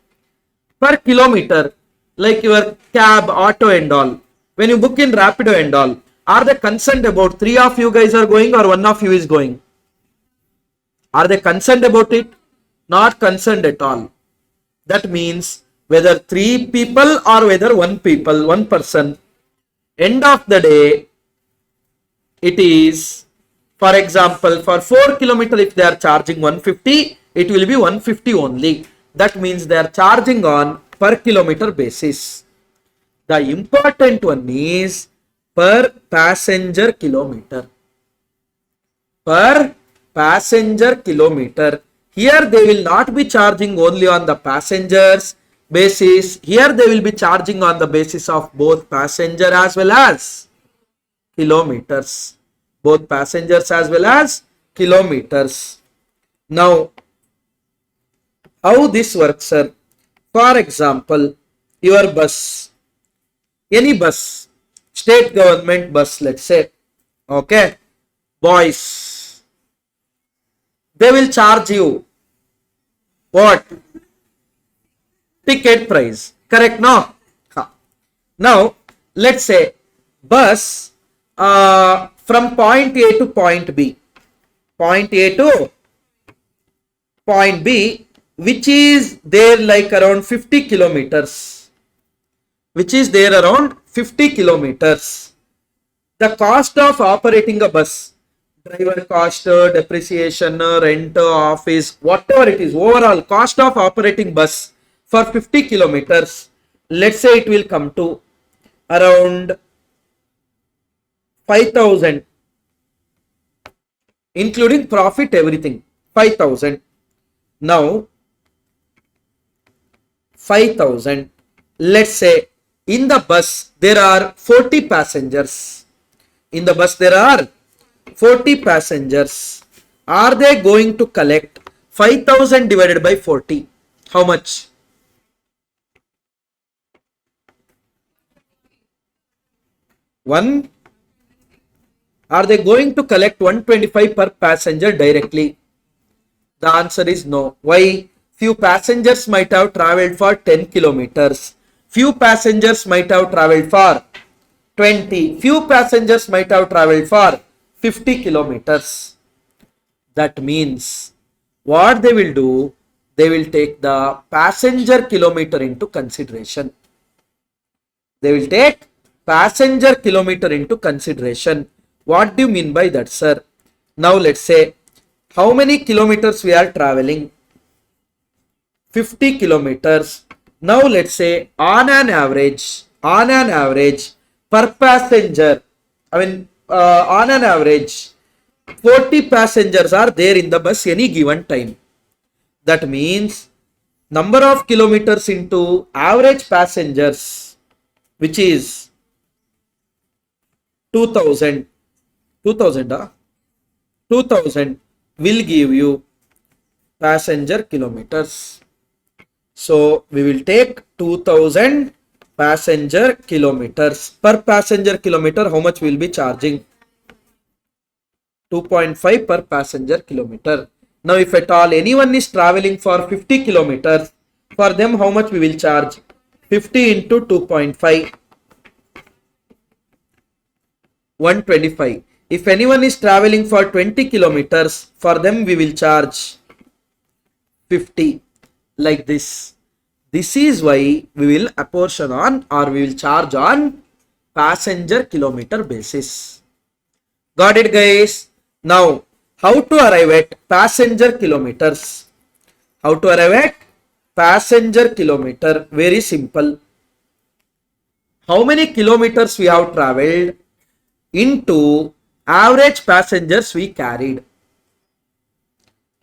Per kilometer, like your cab, auto and all. When you book in Rapido and all, are they concerned about three of you guys are going or one of you is going? Are they concerned about it? Not concerned at all. That means whether three people or whether one person, end of the day, it is, for example, for 4 kilometers, if they are charging 150, it will be 150 only. That means they are charging on per kilometer basis. The important one is per passenger kilometer. Per passenger kilometer. Here they will not be charging only on the passengers basis. Here they will be charging on the basis of both passenger as well as kilometers. Both passengers as well as kilometers. Now, how this works, sir? For example, your bus, any bus, state government bus, let's say, okay, boys, they will charge you what? Ticket price, correct? No. Now let's say bus from point A to point B, point A to point B, which is there like around 50 kilometers, which is there around 50 kilometers. The cost of operating a bus, driver cost, depreciation, rent, office, whatever it is, overall cost of operating bus for 50 kilometers, let's say it will come to around 5,000, including profit, everything, 5,000. Now 5,000, let's say in the bus there are 40 passengers. In the bus there are 40 passengers. Are they going to collect 5,000 divided by 40? How much? One. Are they going to collect 125 per passenger directly? The answer is no. Why? Few passengers might have traveled for 10 kilometers. Few passengers might have traveled for 20. Few passengers might have traveled for 50 kilometers. That means what they will do, they will take the passenger kilometer into consideration. They will take passenger kilometer into consideration. What do you mean by that, sir? Now let's say how many kilometers we are traveling? 50 kilometers. Now let's say on an average per passenger, on an average 40 passengers are there in the bus any given time. That means number of kilometers into average passengers, which is 2000 will give you passenger kilometers. So we will take 2000 passenger kilometers. Per passenger kilometer, how much we will be charging? 2.5 per passenger kilometer. Now, if at all anyone is traveling for 50 kilometers, for them how much we will charge? 50 into 2.5, 125. If anyone is traveling for 20 kilometers, for them we will charge 50, like this. This is why we will apportion on, or we will charge on passenger kilometer basis. Got it, guys? Now, how to arrive at passenger kilometers? How to arrive at passenger kilometer? Very simple. How many kilometers we have traveled into average passengers we carried?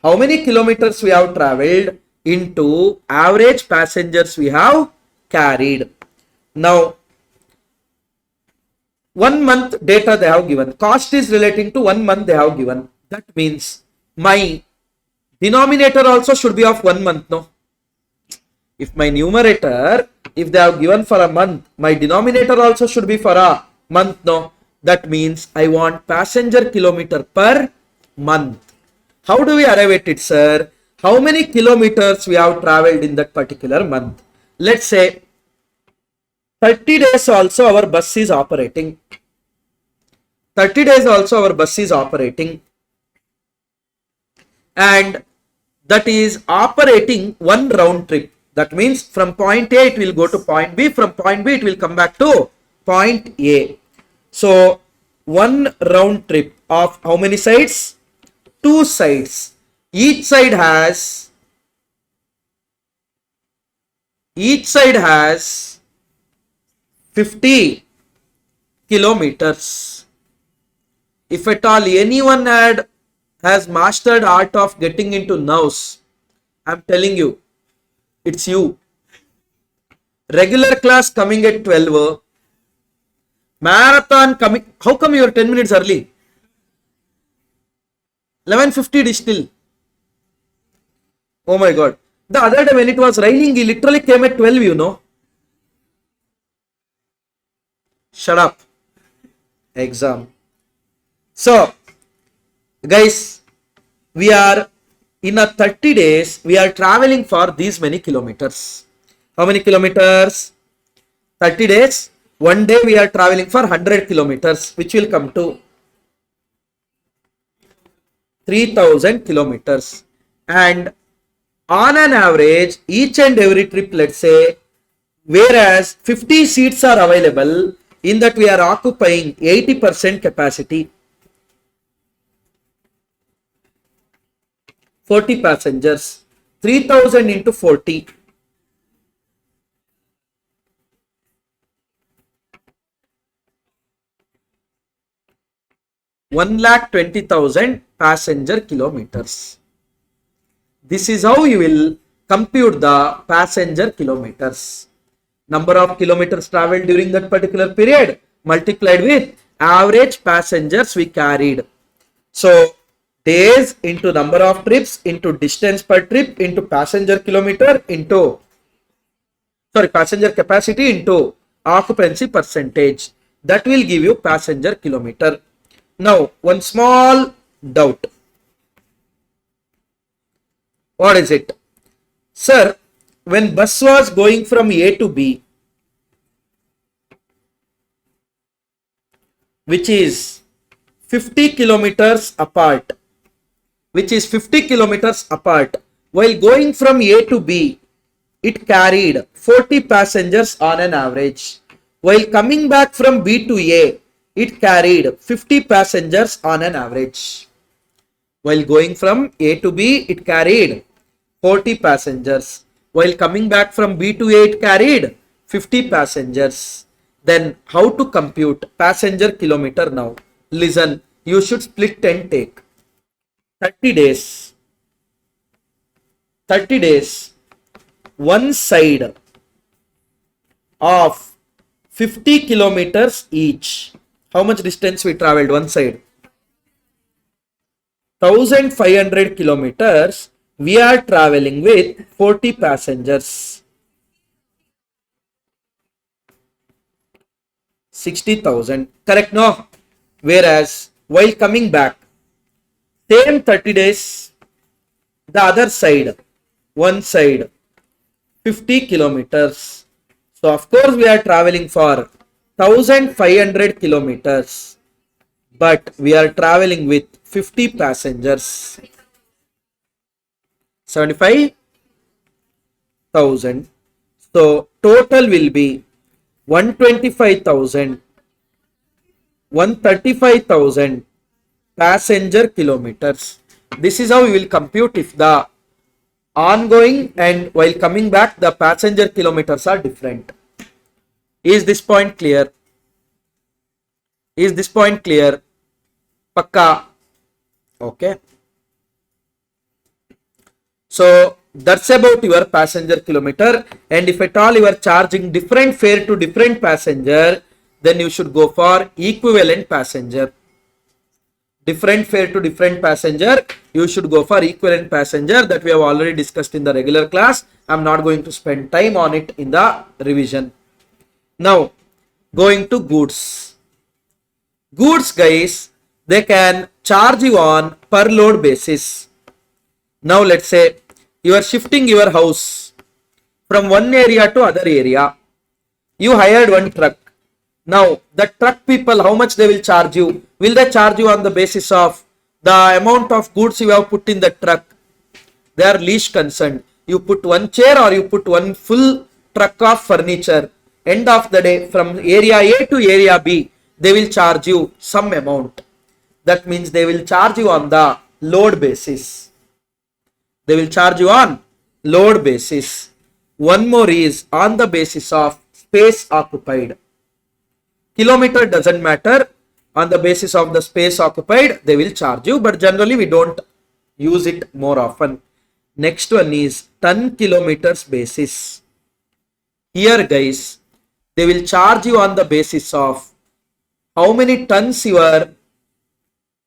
How many kilometers we have traveled into average passengers we have carried? Now, 1 month data they have given. Cost is relating to 1 month they have given. That means my denominator also should be of 1 month, no? If my numerator, if they have given for a month, my denominator also should be for a month, no? That means I want passenger kilometer per month. How do we arrive at it, sir? How many kilometers we have traveled in that particular month? Let's say 30 days also our bus is operating. 30 days also our bus is operating. And that is operating one round trip. That means from point A it will go to point B. From point B it will come back to point A. So, one round trip of how many sides? 2 sides. Each side has 50 kilometers. If at all anyone has mastered art of getting into nerves, I'm telling you, it's you. Regular class coming at 12. Marathon coming. How come you are 10 minutes early? 11:50 is still. Oh my god. The other day when it was raining, he literally came at 12, you know. Shut up. Exam. So, guys, we are in a 30 days, we are traveling for these many kilometers. How many kilometers? 30 days. One day we are traveling for 100 kilometers, which will come to 3000 kilometers. And on an average, each and every trip, let's say, whereas 50 seats are available, in that we are occupying 80% capacity. 40 passengers. 3000 into 40. 1,20,000 passenger kilometers. This is how you will compute the passenger kilometers. Number of kilometers traveled during that particular period multiplied with average passengers we carried. So, days into number of trips into distance per trip into passenger kilometer into, passenger capacity into occupancy percentage. That will give you passenger kilometer. Now, one small doubt. What is it? Sir, when bus was going from A to B, which is 50 kilometers apart, while going from A to B, it carried 40 passengers on an average. While coming back from B to A, it carried 50 passengers on an average. While going from A to B, it carried 40 passengers. While coming back from B to A, it carried 50 passengers. Then how to compute passenger kilometer now? Listen, you should split and take. 30 days. 30 days. One side of 50 kilometers each. How much distance we traveled one side? 1500 kilometers. We are traveling with 40 passengers. 60,000. Correct, no? Whereas while coming back, Same 30 days, the other side, one side, 50 kilometers. So of course we are traveling for 1500 kilometers, but we are traveling with 50 passengers. 75,000. So total will be 125,000, 135,000 passenger kilometers. This is how we will compute if the ongoing and while coming back the passenger kilometers are different. Is this point clear? Is this point clear? Pakka? Okay. So that's about your passenger kilometer, and if at all you are charging different fare to different passenger, then you should go for equivalent passenger. Different fare to different passenger, you should go for equivalent passenger, that we have already discussed in the regular class. I am not going to spend time on it in the revision. Now going to goods. Goods, guys, they can charge you on per load basis. Now let's say you are shifting your house from one area to other area. You hired one truck. Now the truck people, how much they will charge you? Will they charge you on the basis of the amount of goods you have put in the truck? They are least concerned. You put one chair or you put one full truck of furniture. End of the day, from area A to area B, they will charge you some amount. That means they will charge you on the load basis. They will charge you on load basis. One more is on the basis of space occupied. Kilometer doesn't matter. On the basis of the space occupied, they will charge you, but generally we don't use it more often. Next one is ton kilometers basis. Here, guys, they will charge you on the basis of how many tons you are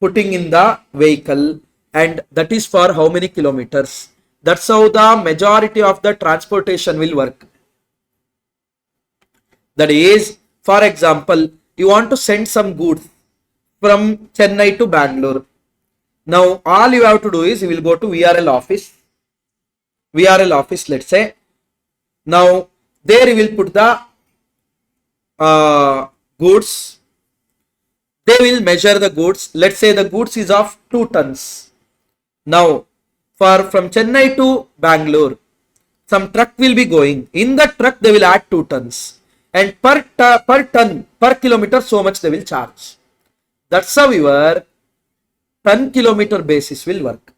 putting in the vehicle, and that is for how many kilometers. That's how the majority of the transportation will work. That is, for example, you want to send some goods from Chennai to Bangalore. Now all you have to do is you will go to VRL office, let's say. Now there you will put the goods. They will measure the goods. Let's say the goods is of 2 tons. Now from Chennai to Bangalore, some truck will be going. In the truck they will add 2 tons, and per ton, per kilometer, so much they will charge. That's how your ton kilometer basis will work.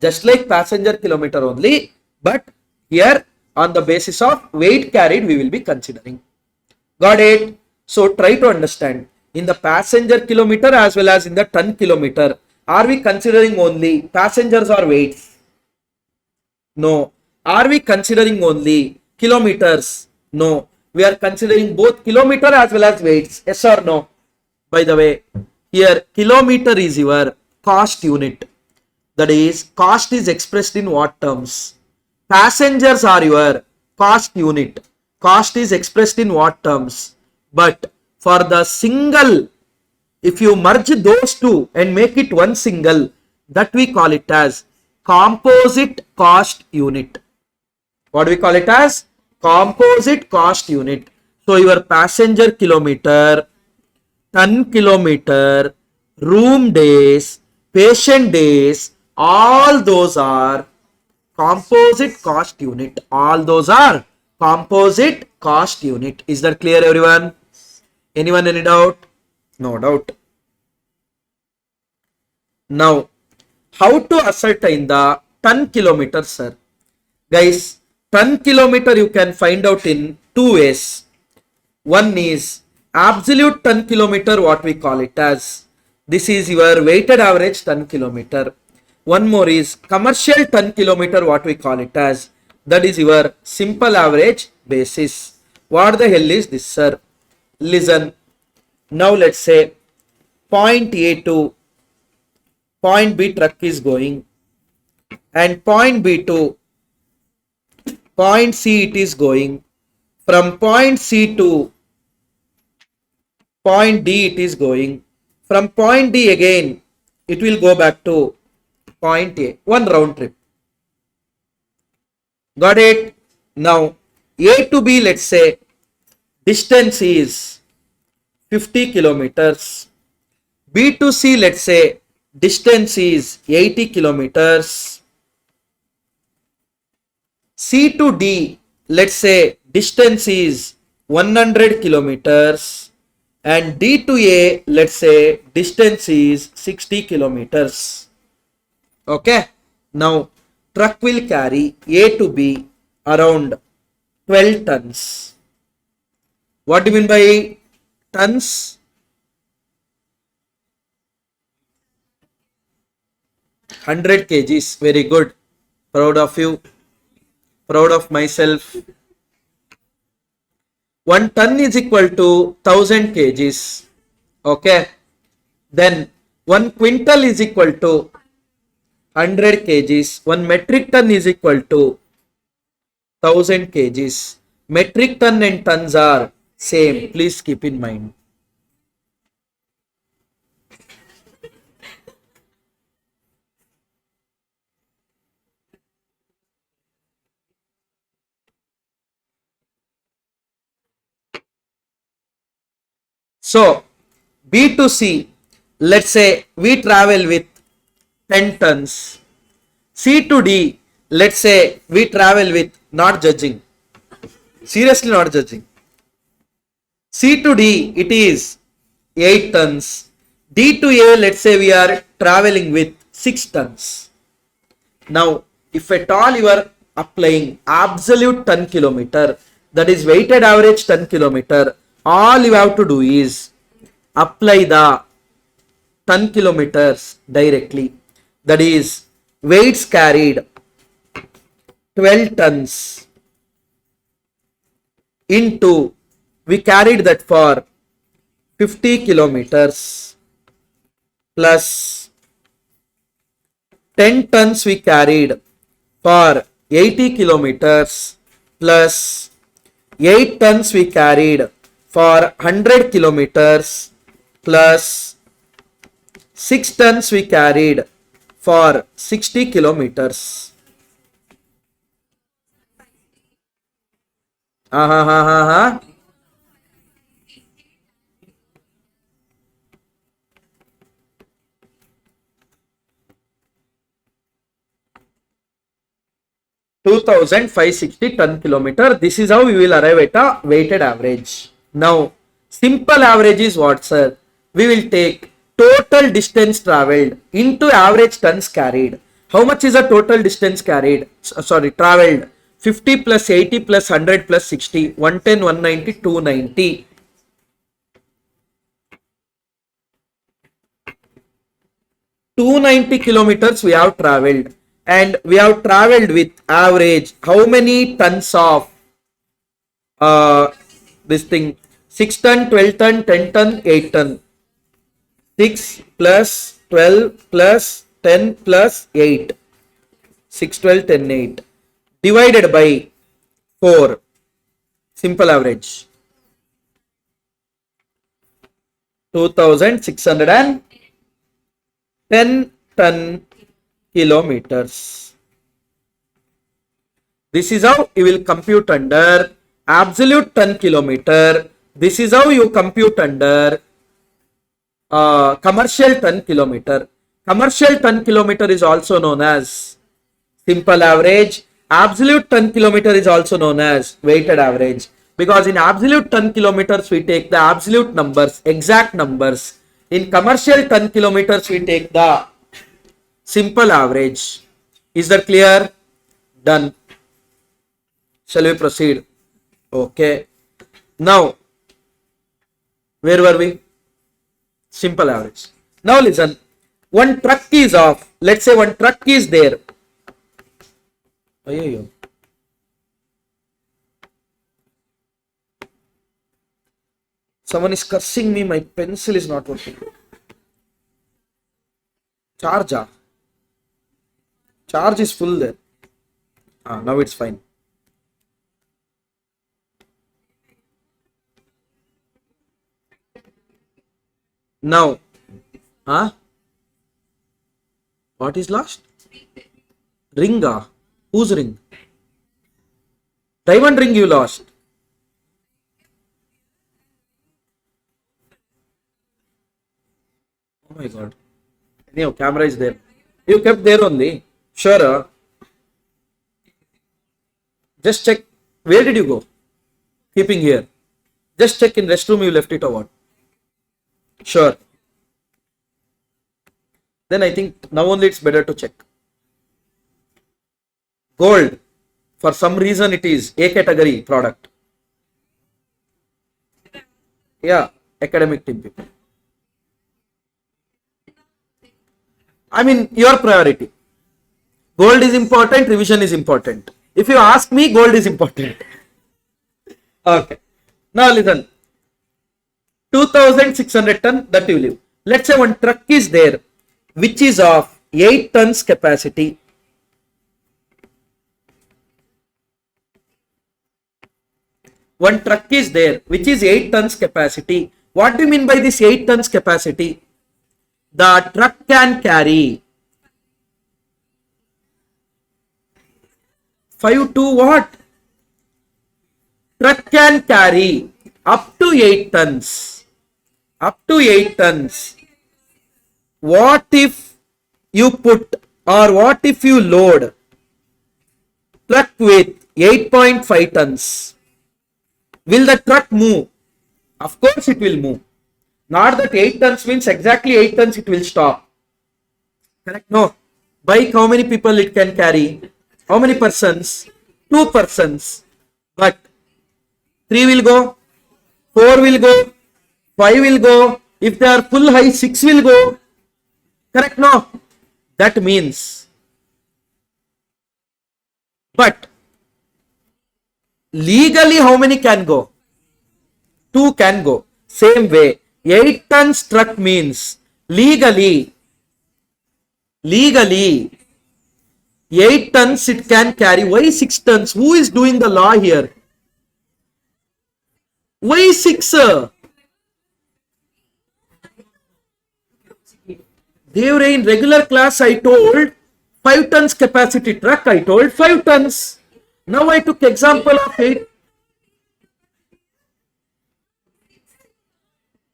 Just like passenger kilometer only, but here on the basis of weight carried we will be considering. Got it? So try to understand. In the passenger kilometer as well as in the ton kilometer, are we considering only passengers or weights? No. Are we considering only kilometers? No. We are considering both kilometer as well as weights. Yes or no? By the way, here kilometer is your cost unit. That is, cost is expressed in what terms? Passengers are your cost unit. Cost is expressed in what terms? But for the single, if you merge those two and make it one single, that we call it as composite cost unit. What do we call it as? Composite cost unit. So your passenger kilometer, ton kilometer, room days, patient days, all those are composite cost unit. All those are composite cost unit. Is that clear, everyone? Anyone, any doubt? No doubt. Now, how to ascertain the ton kilometer, sir? Guys, ton kilometer you can find out in 2 ways. One is absolute ton kilometer, what we call it as. This is your weighted average ton kilometer. One more is commercial ton kilometer, what we call it as. That is your simple average basis. What the hell is this, sir? Listen. Now let's say point A to point B truck is going, and point B to point C it is going. From point C to point D it is going. From point D again it will go back to point A, one round trip. Got it? Now, A to B, let's say, distance is 50 kilometers. B to C, let's say, distance is 80 kilometers. C to D, let's say, distance is 100 kilometers. And D to A, let's say, distance is 60 kilometers. Okay. Now, truck will carry A to B around 12 tons. What do you mean by tons? 100 kgs. Very good. Proud of you. Proud of myself. 1 ton is equal to 1000 kgs. Okay. Then 1 quintal is equal to 100 kgs. 1 metric ton is equal to 1000 kgs. Metric ton and tons are same. Please keep in mind. So, B to C, let's say we travel with 10 tons. C to D, let's say we travel with, not judging, seriously not judging. C to D, it is 8 tons. D to A, let's say we are traveling with 6 tons. Now, if at all you are applying absolute ton kilometer, that is weighted average ton kilometer, all you have to do is apply the ton kilometers directly. That is weights carried 12 tons into, we carried that for 50 kilometers plus 10 tons we carried for 80 kilometers plus 8 tons we carried for 100 kilometers plus 6 tons we carried for 60 kilometers. 2560 ton kilometer. This is how we will arrive at a weighted average. Now, simple average is what, sir? We will take total distance traveled into average tons carried. How much is the total distance carried? Traveled. 50 plus 80 plus 100 plus 60. 110, 190, 290. 290 kilometers we have traveled. And we have traveled with average how many tons of this thing? 6 ton, 12 ton, 10 ton, 8 ton. 6 plus 12 plus 10 plus 8. 6, 12, 10, 8. Divided by 4. Simple average. 2610 ton kilometers. This is how you will compute under absolute ton kilometer. This is how you compute under commercial ton kilometer. Commercial ton kilometer is also known as simple average. Absolute ton kilometer is also known as weighted average. Because in absolute ton kilometers we take the absolute numbers, exact numbers. In commercial ton kilometers we take the simple average. Is that clear? Done. Shall we proceed? Okay. Now, where were we? Simple average. Now listen. One truck is off. Let's say one truck is there. Someone is cursing me. My pencil is not working. Charge. Charge is full there. Now it's fine. Now, What is lost? Ring. Whose ring? Diamond ring you lost. Oh my god. Anyhow, camera is there. You kept there only. Sure. Just check. Where did you go? Keeping here. Just check in restroom you left it or what? Sure. Then I think now only it's better to check. Gold. For some reason it is A category product. Yeah, academic team people. I mean, your priority. Gold is important, revision is important. If you ask me, gold is important. Okay. Now listen. 2600 ton that you leave. Let's say one truck is there which is of 8 tons capacity. One truck is there which is 8 tons capacity. What do you mean by this 8 tons capacity? The truck can carry 5 to what? Truck can carry up to 8 tons. Up to 8 tons. What if you put or what if you load truck with 8.5 tons? Will the truck move? Of course it will move. Not that 8 tons means exactly 8 tons it will stop. Correct? No. Bike how many people it can carry? How many persons? 2 persons. But 3 will go, 4 will go, 5 will go. If they are full high, 6 will go. Correct? No. That means. But legally how many can go? 2 can go. Same way. 8 tons truck means legally 8 tons it can carry. Why 6 tons? Who is doing the law here? Why 6? They were in regular class. I told 5 tons capacity truck. I told 5 tons. Now I took example of 8.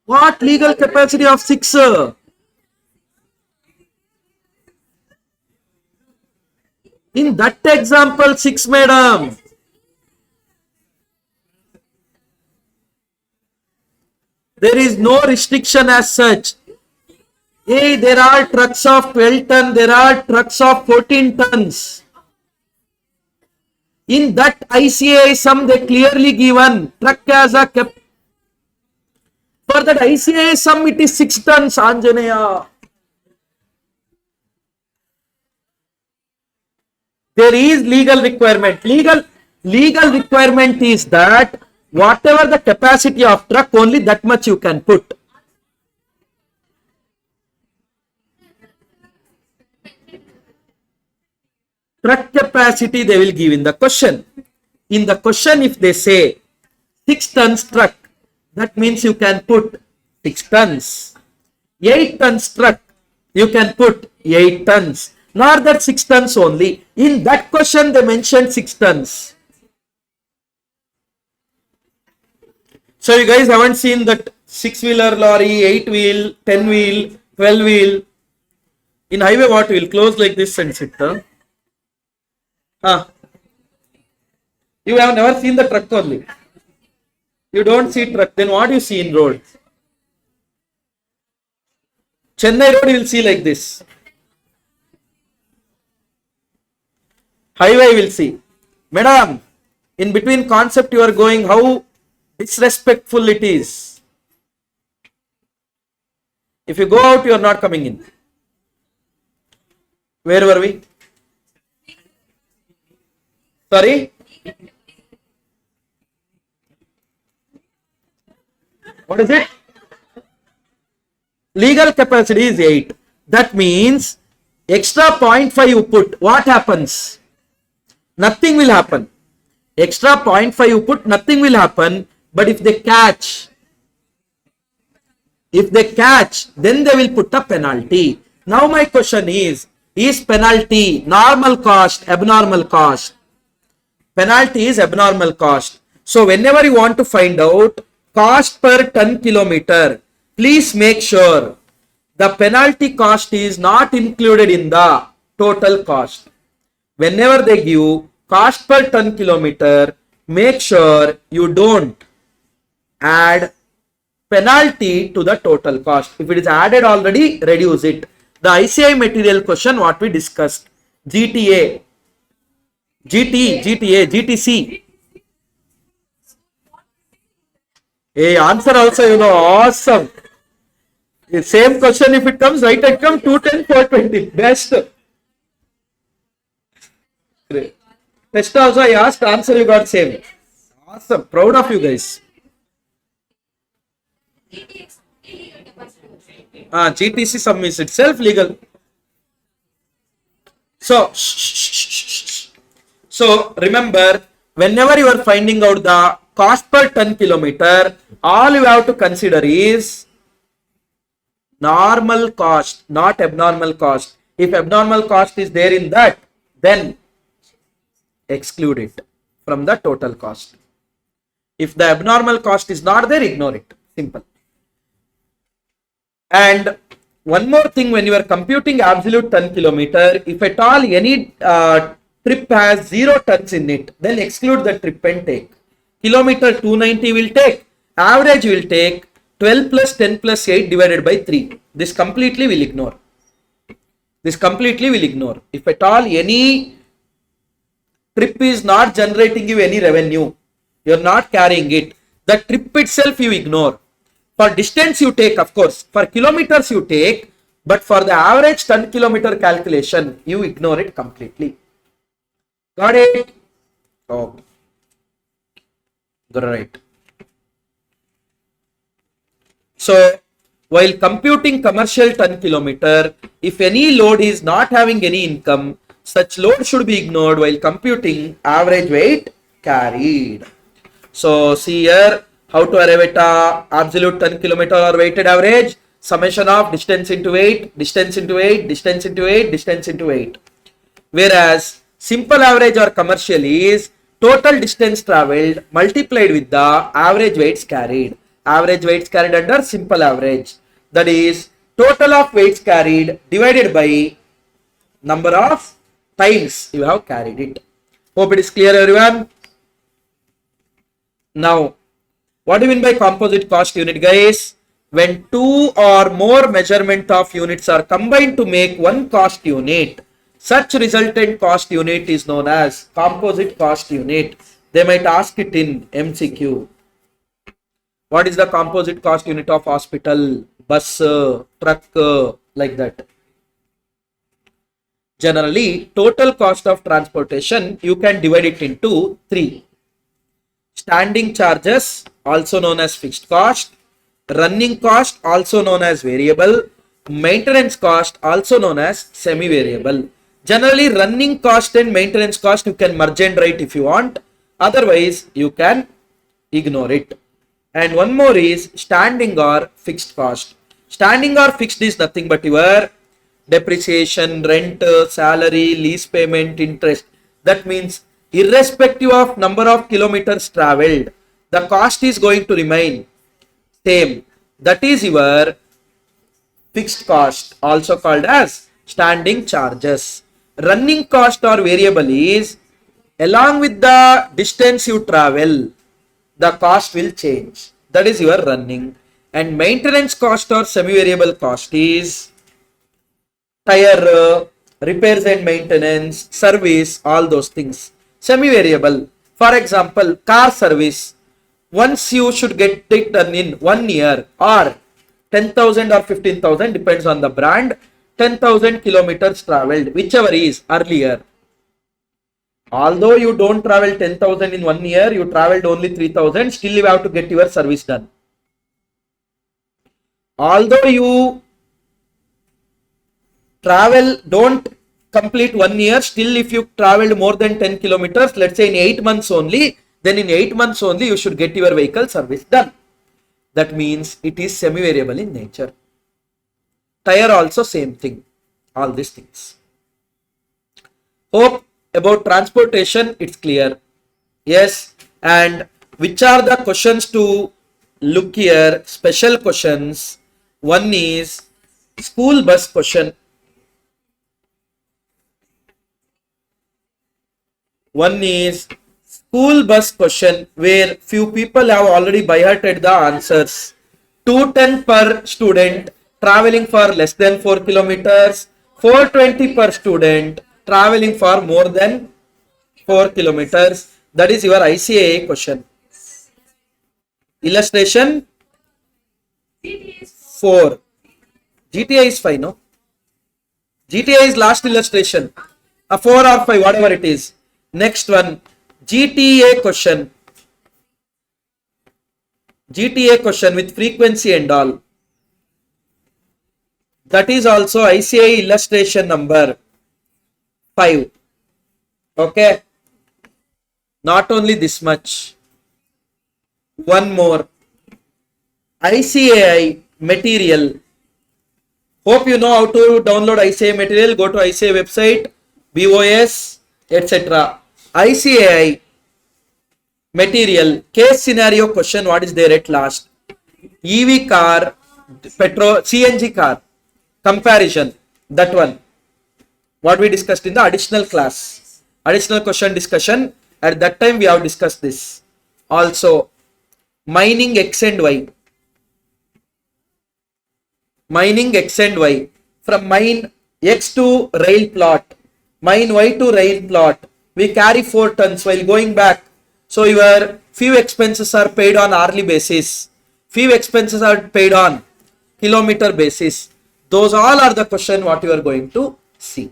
What legal capacity of 6? In that example 6, madam. There is no restriction as such. Hey, there are trucks of 12 ton, there are trucks of 14 tons. In that ICA sum they clearly given truck as a cap. For that ICA sum it is 6 tons, Anjaneya. There is legal requirement. Legal requirement is that whatever the capacity of truck, only that much you can put. Truck capacity they will give in the question. In the question if they say 6 tons truck, that means you can put 6 tons. 8 tons truck, you can put 8 tons. Not that 6 tons only. In that question they mentioned 6 tons. So you guys haven't seen that 6-wheeler lorry, 8-wheel, 10-wheel, 12-wheel. In highway what will close like this and sit. You have never seen the truck only. You don't see truck. Then what you see in road? Chennai road you will see like this. Highway will see. Madam, in between concept you are going, how disrespectful it is. If you go out, you are not coming in. Where were we? Sorry? What is it? Legal capacity is 8. That means extra 0.5 you put. What happens? Nothing will happen. Extra 0.5 you put, nothing will happen. But if they catch, then they will put a penalty. Now my question is, is penalty, normal cost, abnormal cost. Penalty is abnormal cost. So whenever you want to find out cost per ton kilometer, please make sure the penalty cost is not included in the total cost. Whenever they give cost per ton kilometer, make sure you don't add penalty to the total cost. If it is added already, reduce it. The ICI material question what we discussed, GTA, GTC. Hey, answer also awesome. Same question if it comes, right, it comes 210, 420. Best. Great. Test also I asked, answer you got same. Awesome. Proud of you guys. GTC sum is itself legal. So remember, whenever you are finding out the cost per ton kilometer, all you have to consider is normal cost, not abnormal cost. If abnormal cost is there in that, then exclude it from the total cost. If the abnormal cost is not there, ignore it. Simple. And one more thing, when you are computing absolute ton kilometer, if at all any trip has 0 tons in it, then exclude the trip and take. Kilometer 290 will take, average will take 12 plus 10 plus 8 divided by 3. This completely will ignore. If at all any trip is not generating you any revenue, you are not carrying it, the trip itself you ignore. For distance you take, of course, for kilometers you take, but for the average ton kilometer calculation, you ignore it completely. Got it? Oh, great. So, while computing commercial ton kilometer, if any load is not having any income, such load should be ignored while computing average weight carried. So, see here how to arrive at absolute ton kilometer or weighted average. Summation of distance into weight, distance into weight, distance into weight, distance into weight. Whereas simple average or commercial is total distance traveled multiplied with the average weights carried. Average weights carried under simple average. That is total of weights carried divided by number of times you have carried it. Hope it is clear, everyone. Now, what do you mean by composite cost unit, guys? When 2 or more measurement of units are combined to make one cost unit, such resultant cost unit is known as composite cost unit. They might ask it in MCQ. What is the composite cost unit of hospital, bus, truck, like that? Generally, total cost of transportation, you can divide it into 3. Standing charges, also known as fixed cost. Running cost, also known as variable. Maintenance cost, also known as semi-variable. Generally, running cost and maintenance cost, you can merge and write if you want. Otherwise, you can ignore it. And one more is standing or fixed cost. Standing or fixed is nothing but your depreciation, rent, salary, lease payment, interest. That means irrespective of number of kilometers traveled, the cost is going to remain same. That is your fixed cost, also called as standing charges. Running cost or variable is along with the distance you travel, the cost will change. That is your running. And maintenance cost or semi-variable cost is tire, repairs and maintenance, service, all those things. Semi-variable, for example, car service. Once you should get it done in 1 year or 10,000 or 15,000, depends on the brand, 10,000 kilometers traveled, whichever is earlier. Although you don't travel 10,000 in 1 year, you traveled only 3,000, still you have to get your service done. Although you don't complete 1 year, still if you traveled more than 10 kilometers, let's say in 8 months only, then in 8 months only you should get your vehicle service done. That means it is semi-variable in nature. Tire also same thing, all these things. Hope about transportation it's clear. Yes, and which are the questions to look here? Special questions. One is school bus question. One is school bus question where few people have already by hearted the answers. 210 per student traveling for less than 4 kilometers, 420 per student traveling for more than 4 kilometers. That is your ICAA question. Illustration 4. GTA is fine, no? GTA is last illustration. A 4 or 5, whatever it is. Next one, GTA question. GTA question with frequency and all. That is also ICAA illustration number 5. Okay. Not only this much. One more. ICAI material. Hope you know how to download ICAI material. Go to ICAI website, BOS, etc. ICAI material case scenario question. What is there at last? EV car, CNG car comparison. That one. What we discussed in the additional class. Additional question discussion. At that time we have discussed this. Also, mining X and Y. Mining X and Y. From mine X to rail plot. Mine Y to rail plot. We carry 4 tons while going back. So your few expenses are paid on hourly basis. Few expenses are paid on kilometer basis. Those all are the question what you are going to see.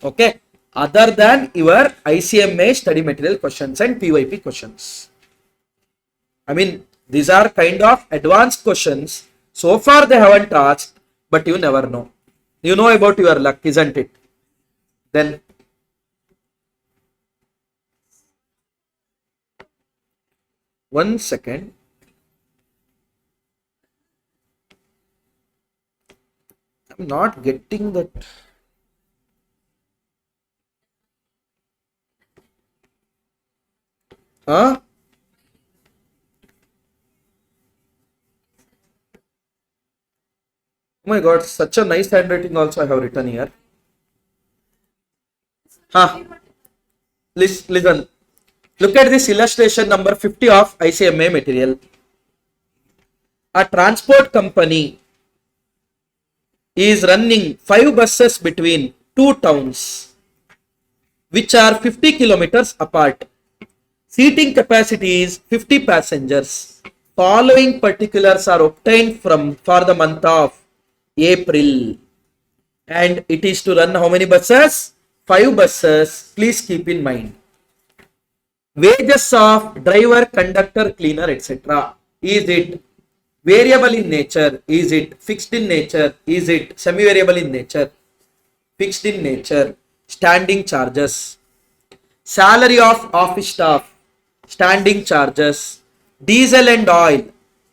Okay. Other than your ICMA study material questions and PYP questions. I mean, these are kind of advanced questions. So far they haven't asked, but you never know. You know about your luck, isn't it? Then one second. I'm not getting that. Huh? Oh my god, such a nice handwriting also I have written here. Huh? Listen. Look at this illustration number 50 of ICMA material. A transport company is running 5 buses between 2 towns which are 50 kilometers apart. Seating capacity is 50 passengers. Following particulars are obtained for the month of April. And it is to run how many buses? 5 buses. Please keep in mind. Wages of driver, conductor, cleaner, etc. Is it variable in nature? Is it fixed in nature? Is it semi-variable in nature? Fixed in nature. Standing charges. Salary of office staff. Standing charges. Diesel and oil.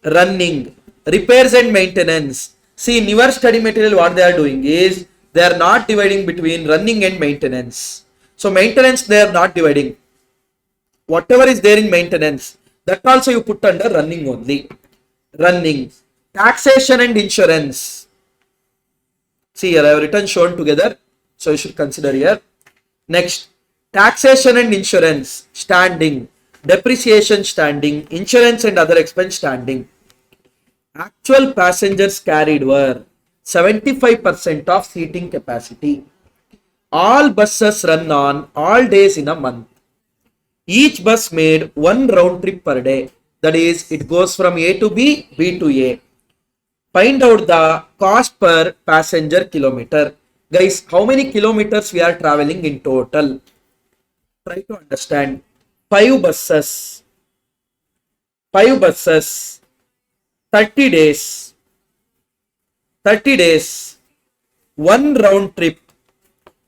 Running. Repairs and maintenance. See, in your study material what they are doing is they are not dividing between running and maintenance. So maintenance they are not dividing. Whatever is there in maintenance, that also you put under running only. Running. Taxation and insurance. See here I have written shown together. So you should consider here. Next. Taxation and insurance. Standing. Depreciation standing. Insurance and other expense standing. Actual passengers carried were 75% of seating capacity. All buses run on all days in a month. Each bus made 1 round trip per day. That is, it goes from A to B, B to A. Find out the cost per passenger kilometer. Guys, how many kilometers we are traveling in total? Try to understand. 5 buses. 5 buses. 30 days. 30 days. 1 round trip.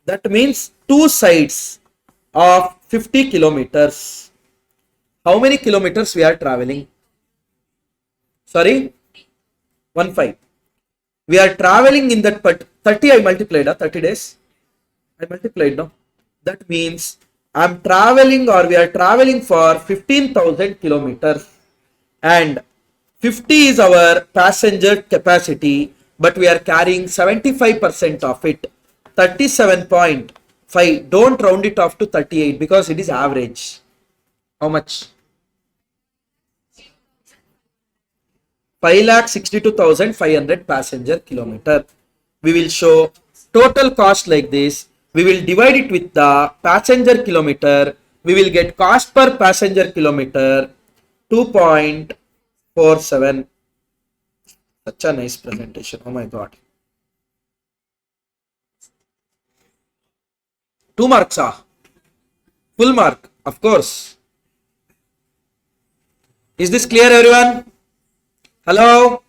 That means 2 sides of 50 kilometers. How many kilometers we are traveling? Sorry? 1-5. We are traveling in that 30 I multiplied, 30 days. I multiplied, no? That means I'm traveling or we are traveling for 15,000 kilometers and 50 is our passenger capacity, but we are carrying 75% of it. 37.5. Don't round it off to 38 because it is average. How much? 5,62,500 passenger kilometer. We will show total cost like this. We will divide it with the passenger kilometer. We will get cost per passenger kilometer 2.47. Such a nice presentation. Oh my god. 2 marks. Full mark, of course. Is this clear, everyone? Hello?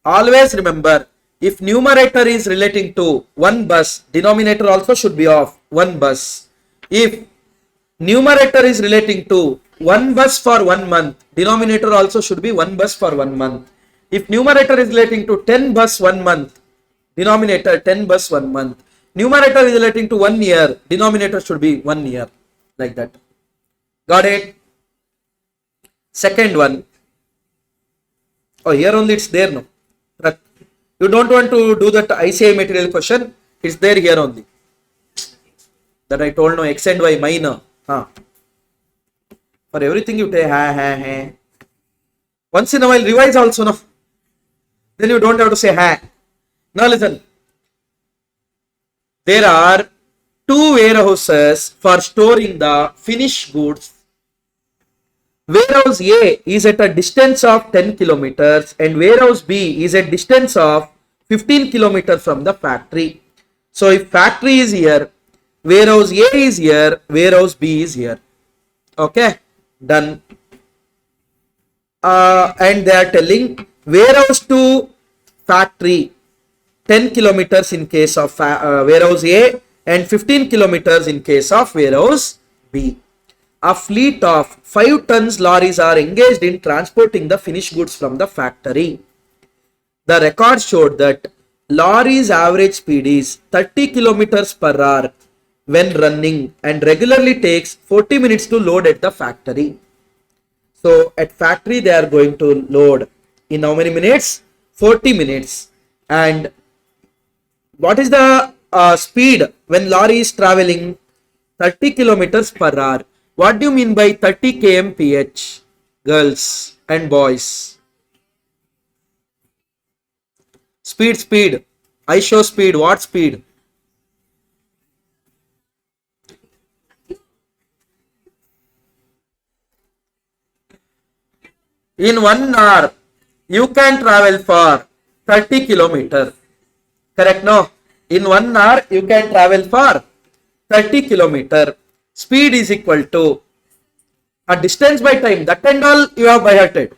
Always remember, if numerator is relating to one bus, denominator also should be of one bus. If numerator is relating to one bus for 1 month, denominator also should be one bus for 1 month. If numerator is relating to 10 bus 1 month, denominator 10 bus 1 month. Numerator is relating to 1 year, denominator should be 1 year, like that. Got it? Second one. Oh, here only it's there, no? You don't want to do that ICI material question, it's there here only. That I told no, X and Y minor. For everything you take, once in a while revise also, no? Then you don't have to say ha. Now listen. There are 2 warehouses for storing the finished goods. Warehouse A is at a distance of 10 kilometers and warehouse B is at distance of 15 kilometers from the factory. So if factory is here, warehouse A is here, warehouse B is here. Okay, done. And they are telling warehouse to factory 10 kilometers in case of warehouse A and 15 kilometers in case of warehouse B. A fleet of 5 tons lorries are engaged in transporting the finished goods from the factory. The record showed that lorries' average speed is 30 kilometers per hour when running and regularly takes 40 minutes to load at the factory. So at factory they are going to load in how many minutes? 40 minutes. And what is the speed when lorry is traveling? 30 kilometers per hour. What do you mean by 30 kmph, girls and boys? Speed. I show speed. What speed? In 1 hour, you can travel for 30 kilometers. Correct? No? In 1 hour, you can travel for 30 kilometers. Speed is equal to a distance by time. That and all you have by hearted.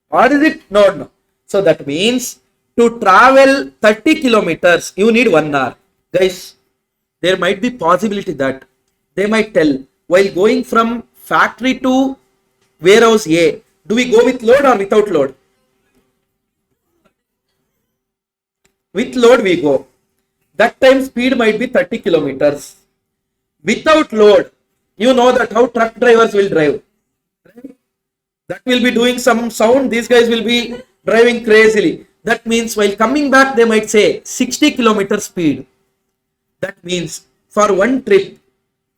What is it? No. So that means to travel 30 kilometers, you need 1 hour. Guys, there might be possibility that they might tell while going from factory to warehouse A, do we go with load or without load? With load we go. That time speed might be 30 kilometers. Without load, you know that how truck drivers will drive. That will be doing some sound. These guys will be driving crazily. That means while coming back, they might say 60 kilometer speed. That means for one trip,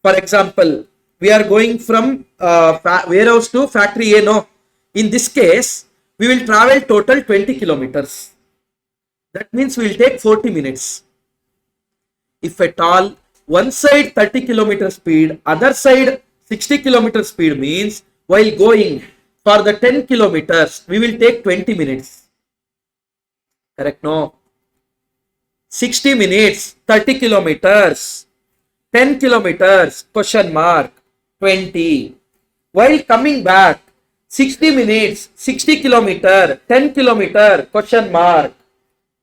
for example, we are going from warehouse to factory A. No, in this case, we will travel total 20 kilometers. That means we will take 40 minutes. If at all, one side 30 kilometer speed, other side 60 kilometer speed means while going for the 10 kilometers, we will take 20 minutes. Correct? No. 60 minutes, 30 kilometers, 10 kilometers, question mark, 20. While coming back, 60 minutes, 60 kilometer, 10 kilometer, question mark,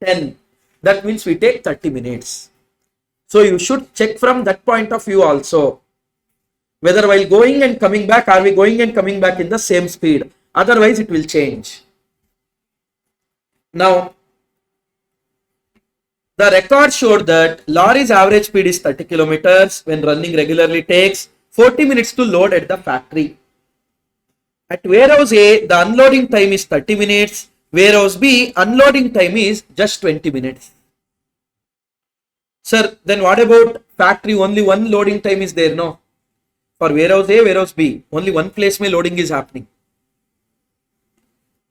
10. That means we take 30 minutes. So you should check from that point of view also. Whether while going and coming back, are we going and coming back in the same speed? Otherwise, it will change. Now, The record showed that lorry's average speed is 30 kilometers when running regularly takes 40 minutes to load at the factory. At warehouse A, the unloading time is 30 minutes. Warehouse B, unloading time is just 20 minutes. Sir, then what about factory? Only one loading time is there, no? For warehouse A, warehouse B, only one place where loading is happening.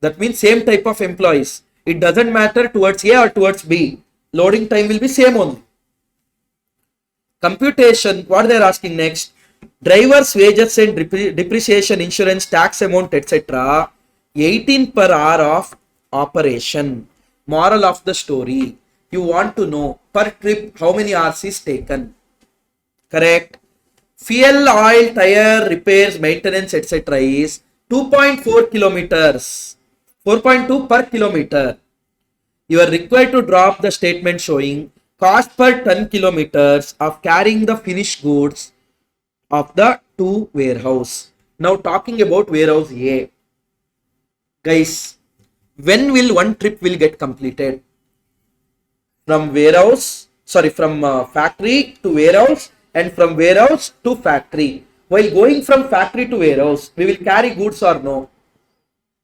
That means same type of employees. It doesn't matter towards A or towards B. Loading time will be same only. Computation, what they are asking next? Driver's wages and depreciation, insurance, tax amount, etc. 18 per hour of operation. Moral of the story. You want to know per trip how many hours is taken. Correct? Fuel, oil, tire, repairs, maintenance, etc. is 2.4 kilometers. 4.2 per kilometer. You are required to drop the statement showing cost per ton kilometers of carrying the finished goods of the two warehouse. Now talking about warehouse A. Guys, when will one trip will get completed? From factory to warehouse and from warehouse to factory. While going from factory to warehouse, we will carry goods or no?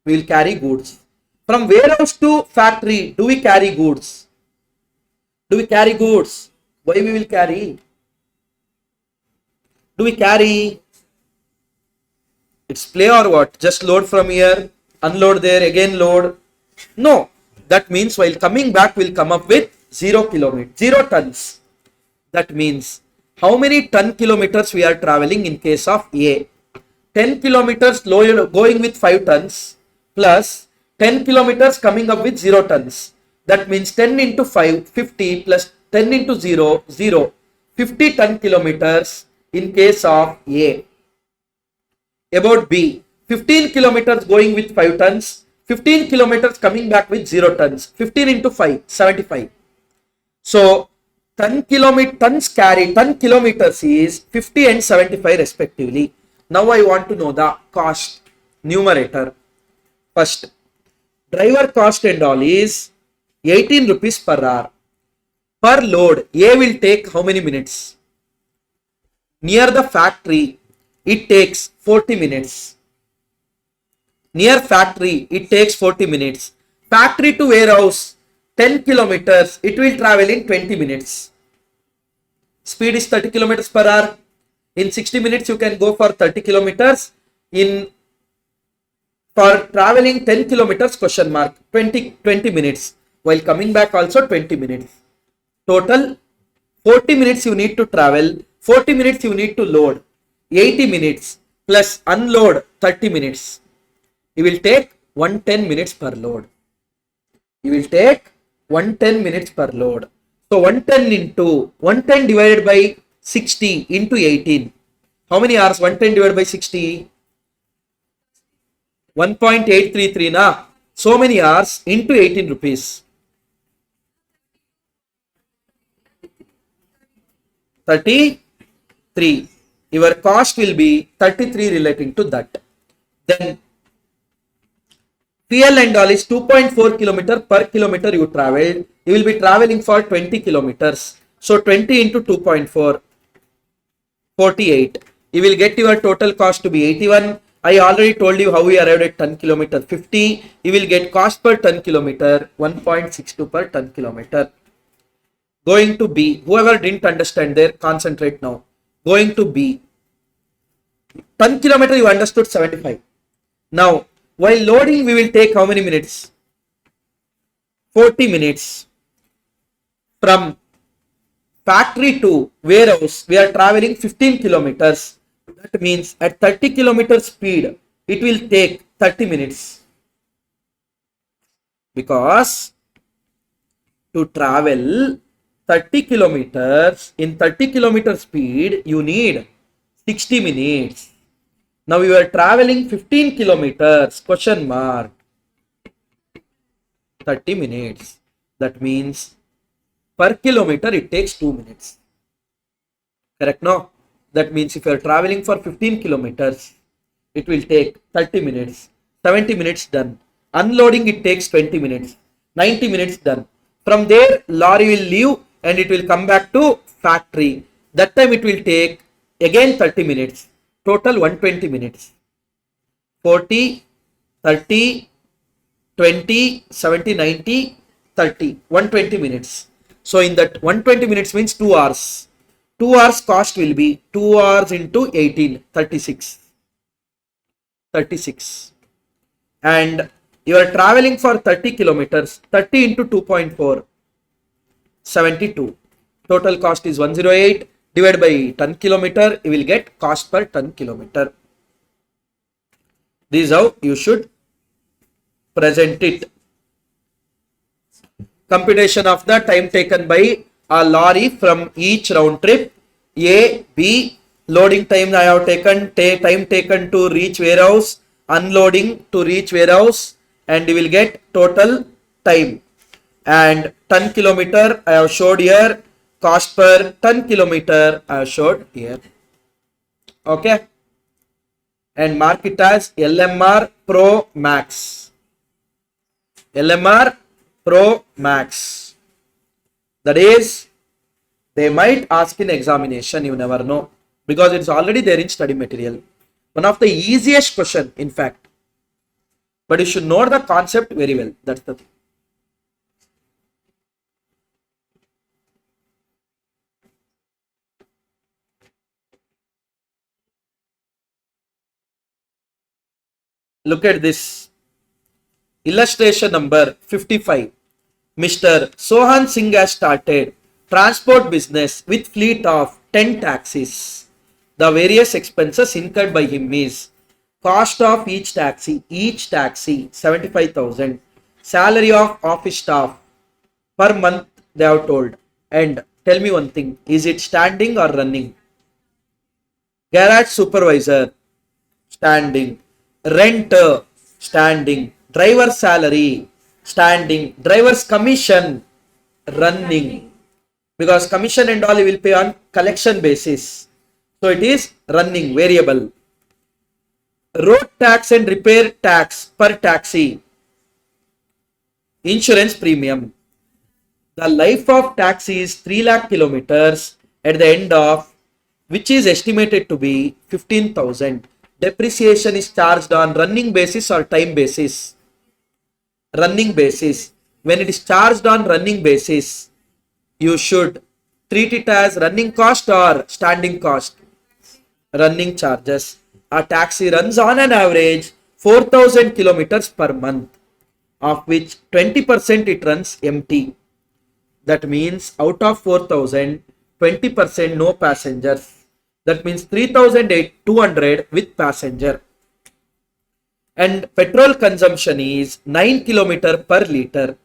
We will carry goods. From warehouse to factory, do we carry goods? Do we carry goods? Why we will carry? Do we carry? It's play or what? Just load from here, unload there, again load. No. That means while coming back, we'll come up with 0 tons. That means how many ton kilometers we are traveling in case of A? 10 kilometers going with 5 tons plus 10 kilometers coming up with 0 tons. That means 10 into 5, 50 plus 10 into 0, 0. 50 ton kilometers in case of A. About B, 15 kilometers going with 5 tons, 15 kilometers coming back with 0 tons. 15 into 5, 75. So, ton kilometers is 50 and 75 respectively. Now I want to know the cost numerator. First, driver cost and all is 18 rupees per hour. Per load, A will take how many minutes? Near the factory, it takes 40 minutes. Near factory, it takes 40 minutes. Factory to warehouse, 10 kilometers, it will travel in 20 minutes. Speed is 30 kilometers per hour. In 60 minutes, you can go for 30 kilometers. For traveling 10 kilometers, 20 minutes. While coming back also 20 minutes. Total 40 minutes you need to travel. 40 minutes you need to load. 80 minutes plus unload 30 minutes. You will take 110 minutes per load. You will take 110 minutes per load. So 110 divided by 60 into 18. How many hours? 110 divided by 60? 1.833 na. So many hours into 18 rupees. 33. Your cost will be 33 relating to that. Then fuel and all is 2.4 kilometer per kilometer you traveled. You will be traveling for 20 kilometers. So 20 into 2.4, 48. You will get your total cost to be 81. I already told you how we arrived at ton kilometer 50. You will get cost per ton kilometer 1.62 per ton kilometer. Going to B. Whoever didn't understand there, concentrate now. Going to B. Ton kilometer you understood 75. Now, while loading we will take how many minutes? 40 minutes. From factory to warehouse, we are traveling 15 kilometers. That means at 30 kilometer speed, it will take 30 minutes. Because to travel 30 kilometers in 30 kilometer speed, you need 60 minutes. Now you are traveling 15 kilometers, 30 minutes. That means per kilometer it takes 2 minutes. Correct, no? That means if you are traveling for 15 kilometers, it will take 30 minutes. 70 minutes done. Unloading it takes 20 minutes. 90 minutes done. From there, lorry will leave and it will come back to factory. That time it will take again 30 minutes. Total 120 minutes. 40, 30, 20, 70, 90, 30. 120 minutes. So in that 120 minutes means 2 hours. 2 hours cost will be 2 hours into 18, 36. 36. And you are traveling for 30 kilometers. 30 into 2.4. 72. Total cost is 108. Divided by 10 kilometer, you will get cost per 10 kilometer. This is how you should present it. Computation of the time taken by a lorry from each round trip. A, B, loading time I have taken, time taken to reach warehouse, unloading to reach warehouse, and you will get total time. And 10 kilometer I have showed here, cost per 10 kilometer I have showed here. Okay. And mark it as LMR Pro Max. LMR Pro Max. That is, they might ask in examination, you never know, because it's already there in study material. One of the easiest question, in fact. But you should know the concept very well. That's the thing. Look at this. Illustration number 55. Mr. Sohan Singh has started transport business with fleet of 10 taxis. The various expenses incurred by him is cost of each taxi 75,000. Salary of office staff per month they have told. And tell me one thing, is it standing or running? Garage supervisor, standing. Rent, standing. Driver salary, standing. Driver's commission, running. Because commission and all you will pay on collection basis. So it is running, variable. Road tax and repair tax per taxi. Insurance premium. The life of taxi is 3 lakh kilometers at the end of which is estimated to be 15,000. Depreciation is charged on running basis or time basis. Running basis. When it is charged on running basis, you should treat it as running cost or standing cost. Running charges. A taxi runs on an average 4,000 kilometers per month, of which 20% it runs empty. That means out of 4,000, 20% no passengers. That means 3,200 with passenger. And petrol consumption is 9 km per liter.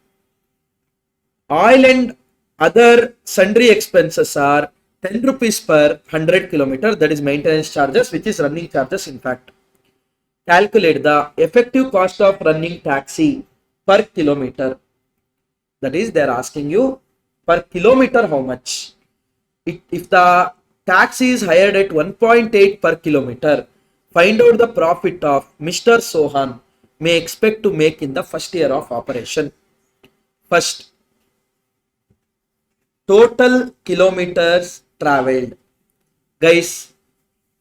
Oil and other sundry expenses are 10 rupees per 100 km. That is maintenance charges, which is running charges in fact. Calculate the effective cost of running taxi per kilometer. That is, they are asking you per kilometer how much. If the taxi is hired at 1.8 per kilometer, find out the profit of Mr. Sohan may expect to make in the first year of operation. First, total kilometers traveled. Guys,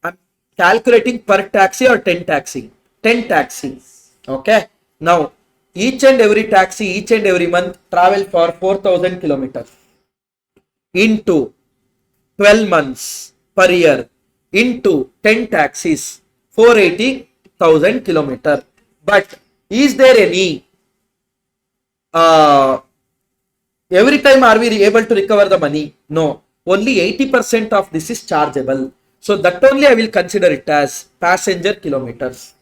I'm calculating per taxi or 10 taxi. 10 taxi. Okay. Now, each and every taxi, each and every month travel for 4,000 kilometers into 12 months per year into 10 taxis, 480,000 kilometers. But is there any every time are we able to recover the money? No, only 80% of this is chargeable. So that only I will consider it as passenger kilometers.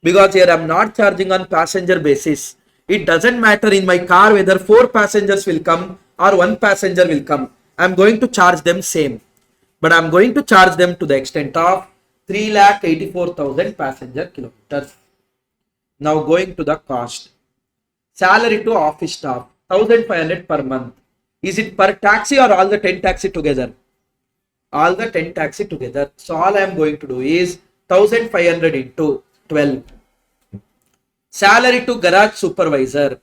Because here I am not charging on passenger basis. It doesn't matter in my car whether 4 passengers will come or 1 passenger will come. I am going to charge them same. But I am going to charge them to the extent of 3,84,000 passenger kilometers. Now going to the cost. Salary to office staff, 1,500 per month. Is it per taxi or all the 10 taxi together? All the 10 taxi together. So all I am going to do is 1,500 into 12. Salary to garage supervisor,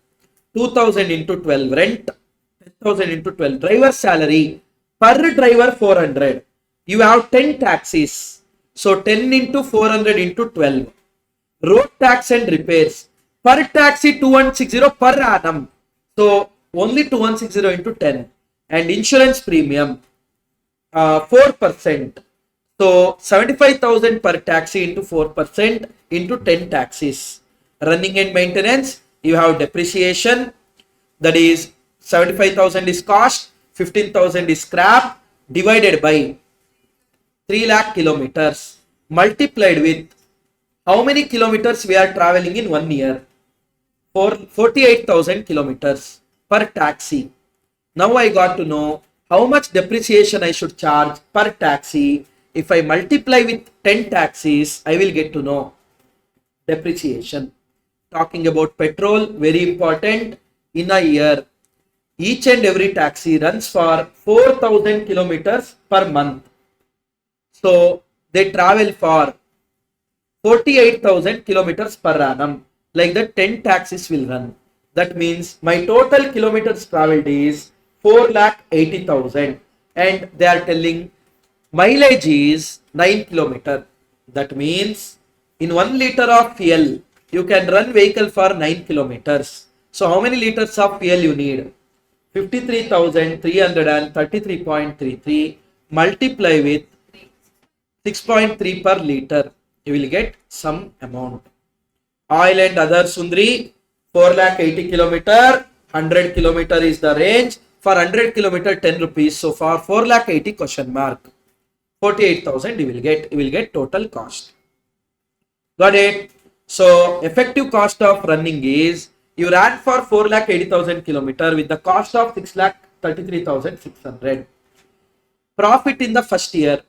2,000 into 12. Rent 10,000 into 12. Driver salary per driver 400. You have 10 taxis. So 10 into 400 into 12. Road tax and repairs. Per taxi 2160 per annum. So only 2160 into 10. And insurance premium 4%. So 75,000 per taxi into 4% into 10 taxis. Running and maintenance, you have depreciation, that is 75,000 is cost, 15,000 is scrap, divided by 3 lakh kilometers, multiplied with how many kilometers we are traveling in 1 year, for 48,000 kilometers per taxi. Now I got to know how much depreciation I should charge per taxi. If I multiply with 10 taxis, I will get to know depreciation. Talking about petrol, very important. In a year, each and every taxi runs for 4,000 kilometers per month. So they travel for 48,000 kilometers per annum. Like that, 10 taxis will run. That means my total kilometers traveled is 4,80,000. And they are telling mileage is 9 kilometer. That means in 1 liter of fuel, you can run vehicle for 9 kilometers. So how many liters of fuel you need? 53,333.33 multiply with 6.3 per liter. You will get some amount. Oil and other Sundri, 4,80,000 kilometer, 100 kilometer is the range. For 100 kilometer, 10 rupees. So for 4,80,000 question mark, 48,000 you will get total cost. Got it? So effective cost of running is, you ran for 4,80,000 kilometer with the cost of 6,33,600. Profit in the first year,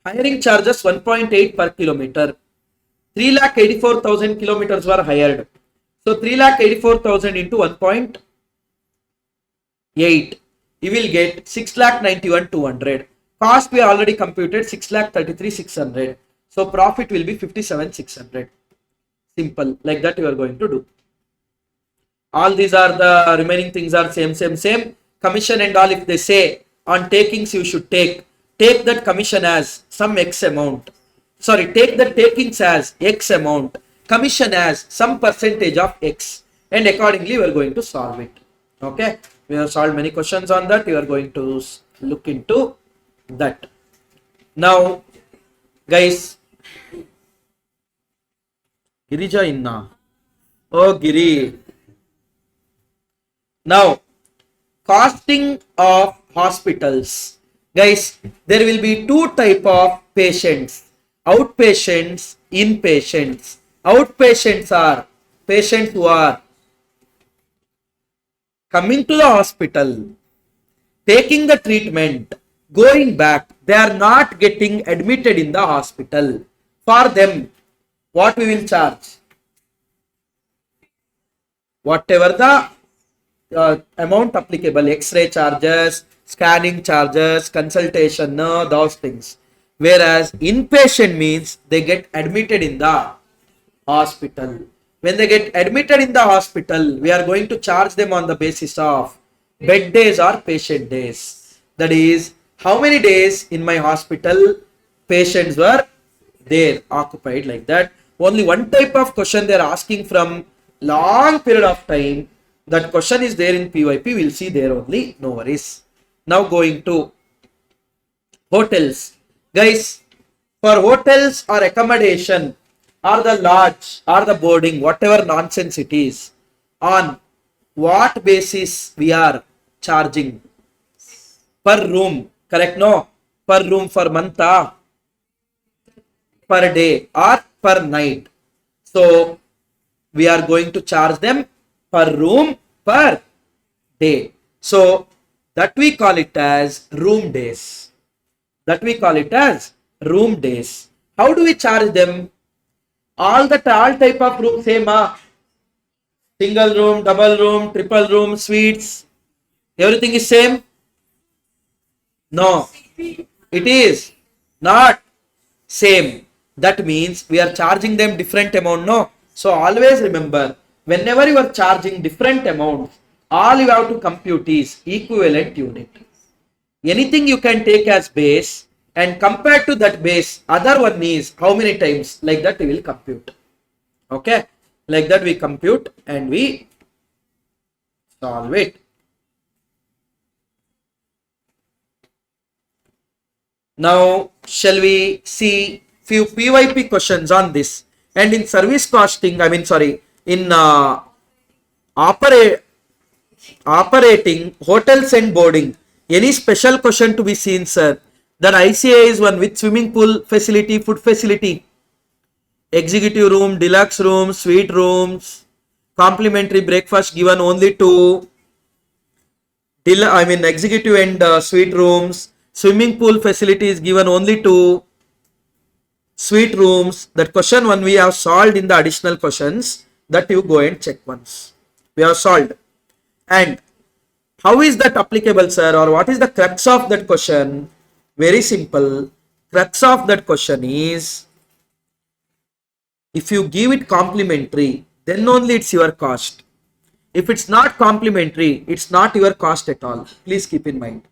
hiring charges 1.8 per kilometer. 3,84,000 kilometers were hired. So 3,84,000 into 1.8, you will get 6,91,200. Cost we already computed 6,33,600. So profit will be 57,600. Simple. Like that you are going to do. All these are the remaining things are same. Commission and all, if they say on takings you should take that commission as some X amount. Sorry, take the takings as X amount. Commission as some percentage of X. And accordingly we are going to solve it. Okay. We have solved many questions on that. You are going to look into that. Now, guys, Girija inna. Oh, Giri. Now, costing of hospitals. Guys, there will be two type of patients. Outpatients, inpatients. Outpatients are patients who are coming to the hospital, taking the treatment, going back. They are not getting admitted in the hospital. For them, what we will charge? Whatever the amount applicable, X-ray charges, scanning charges, consultation, those things. Whereas inpatient means they get admitted in the hospital. When they get admitted in the hospital, we are going to charge them on the basis of bed days or patient days. That is, how many days in my hospital patients were there, occupied, like that. Only one type of question they are asking from long period of time. That question is there in PYP. We'll see there only. No worries. Now going to hotels. Guys, for hotels or accommodation or the lodge or the boarding, whatever nonsense it is, on what basis we are charging? Per room, correct? No, per room for month, per day or per night. So we are going to charge them per room per day. So that we call it as room days. That we call it as room days. How do we charge them? All type of room same, single room, double room, triple room, suites, everything is same? No, it is not same. That means we are charging them different amount. No, so always remember, whenever you are charging different amounts, all you have to compute is equivalent unit. Anything you can take as base, and compared to that base, other one is how many times, like that we will compute. Okay, like that we compute and we solve it. Now, shall we see few PYP questions on this? And in service costing, in operating hotels and boarding, any special question to be seen, sir? That ICA is one with swimming pool facility, food facility, executive room, deluxe room, suite rooms, complimentary breakfast given only to executive and suite rooms, swimming pool facilities given only to suite rooms. That question one we have solved in the additional questions, that you go and check once. We have solved. And how is that applicable, sir, or what is the crux of that question? Very simple. Crux of that question is, if you give it complimentary, then only it's your cost. If it's not complimentary, it's not your cost at all. Please keep in mind.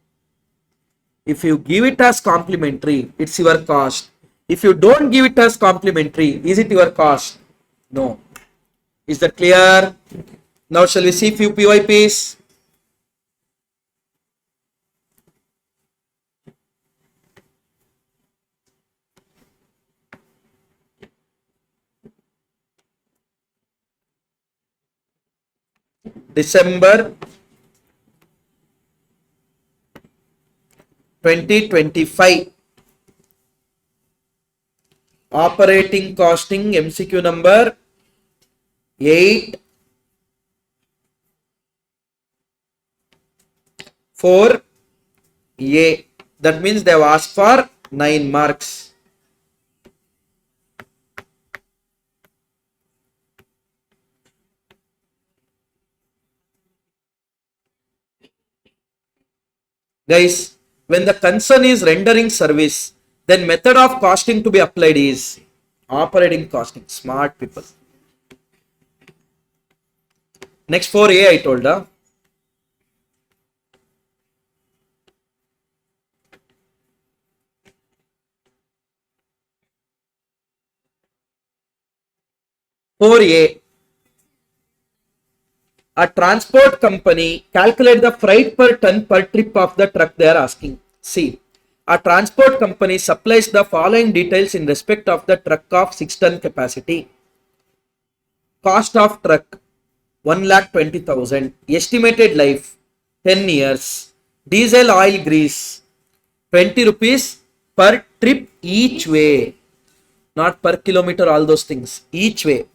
If you give it as complimentary, it's your cost. If you don't give it as complimentary, is it your cost? No. Is that clear? Now shall we see few PYPs? December 2025 operating costing MCQ number 8 4 A. That means they have asked for 9 marks. Guys, when the concern is rendering service, then method of costing to be applied is operating costing. Smart people. Next 4A I told her. A transport company calculate the freight per ton per trip of the truck they are asking. See, a transport company supplies the following details in respect of the truck of 6 ton capacity. Cost of truck 1,20,000. Estimated life 10 years. Diesel oil grease 20 rupees per trip each way. Not per kilometer, all those things. Each way.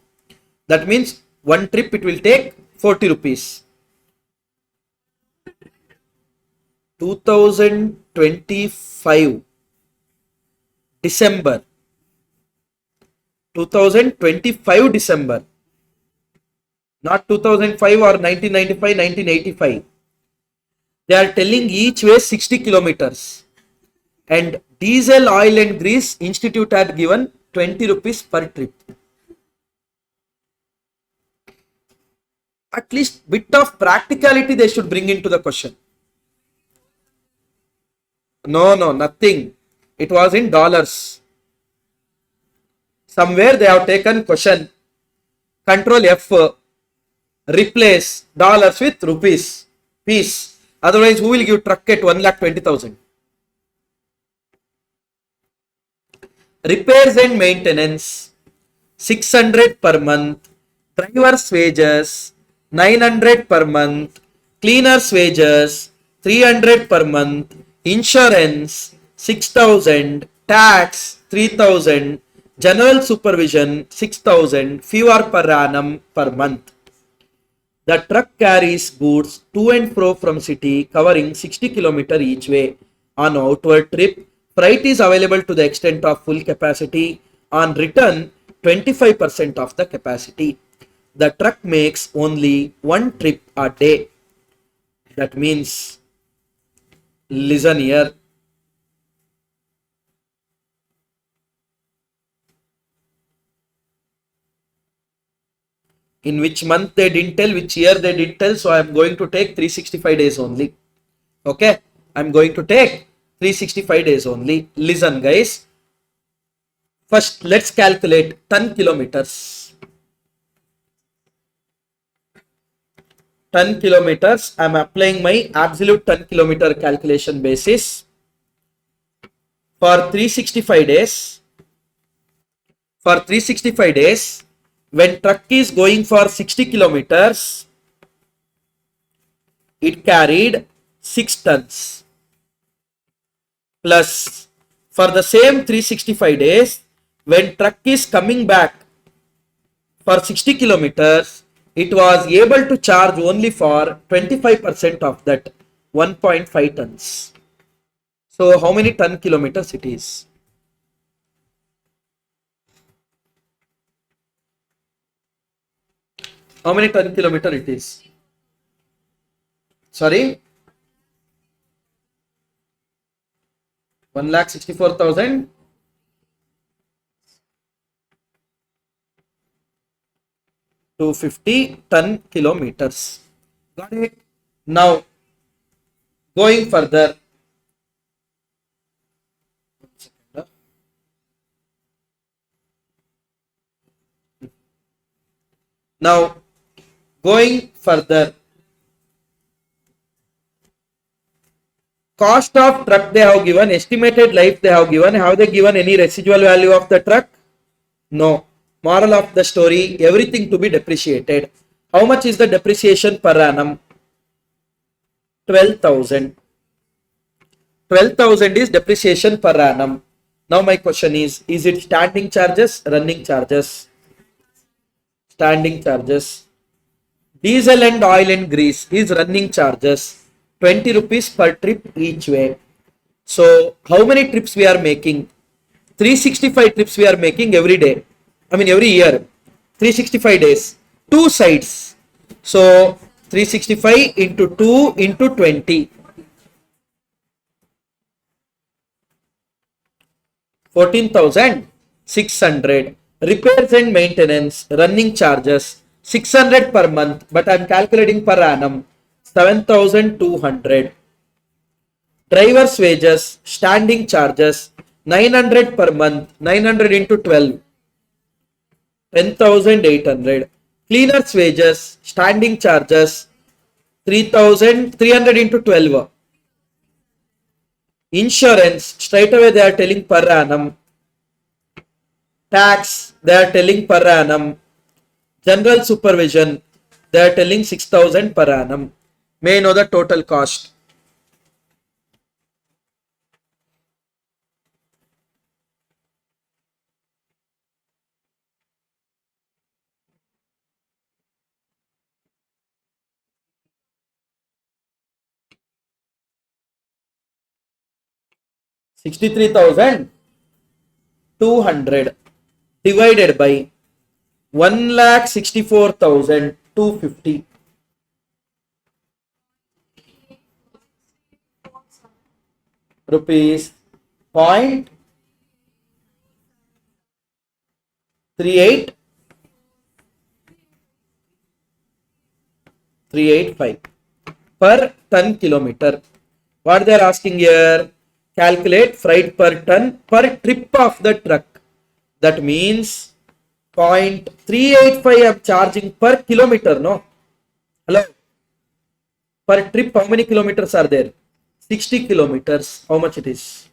That means one trip it will take 40 rupees. 2025 December. 2025 December. Not 2005 or 1995, 1985. They are telling each way 60 kilometers. And diesel, oil and grease institute had given 20 rupees per trip. At least bit of practicality they should bring into the question. No, nothing. It was in dollars. Somewhere they have taken question. Control F. Replace dollars with rupees. Peace. Otherwise, who will give truck at 1,20,000? Repairs and maintenance 600 per month. Driver's wages 900 per month. Cleaner's wages 300 per month. Insurance 6,000. Tax 3,000. General supervision 6,000. Fewer per annum per month. The truck carries goods to and fro from city covering 60 km each way. On outward trip, freight is available to the extent of full capacity. On return, 25% of the capacity. The truck makes only one trip a day. That means, listen here. In which month they didn't tell, which year they didn't tell. So I'm going to take 365 days only. Okay. I'm going to take 365 days only. Listen guys. First, let's calculate ton kilometers. 10 kilometers. I'm applying my absolute 10 kilometer calculation basis for 365 days. For 365 days, when truck is going for 60 kilometers, it carried 6 tons. Plus, for the same 365 days, when truck is coming back for 60 kilometers, it was able to charge only for 25% of that 1.5 tons. So, how many ton kilometers it is? How many ton kilometer it is? Sorry? 1,64,000. 250 ton kilometers. Got it? Now, going further. Now, going further. Cost of truck they have given, estimated life they have given. Have they given any residual value of the truck? No. Moral of the story, everything to be depreciated. How much is the depreciation per annum? 12,000. 12,000 is depreciation per annum. Now my question is it standing charges, running charges? Standing charges. Diesel and oil and grease is running charges. 20 rupees per trip each way. So how many trips we are making? 365 trips we are making every day. I mean every year. 365 days. 2 sides. So 365 into 2 into 20. 14,600. Repairs and maintenance, running charges, 600 per month, but I am calculating per annum, 7,200. Driver's wages, standing charges, 900 per month, 900 into 12, 10,800. Cleaner's wages, standing charges, 3,300 into 12. Insurance, straight away they are telling per annum. Tax, they are telling per annum. General supervision, they are telling 6,000 per annum. May I know the total cost? $63,200 divided by 1,64,250. Rupees 0.38385 per ton kilometer. What they are asking here? Calculate freight per ton per trip of the truck. That means 0.385 I am charging per kilometer, no? Hello? Per trip, how many kilometers are there? 60 kilometers. How much it is?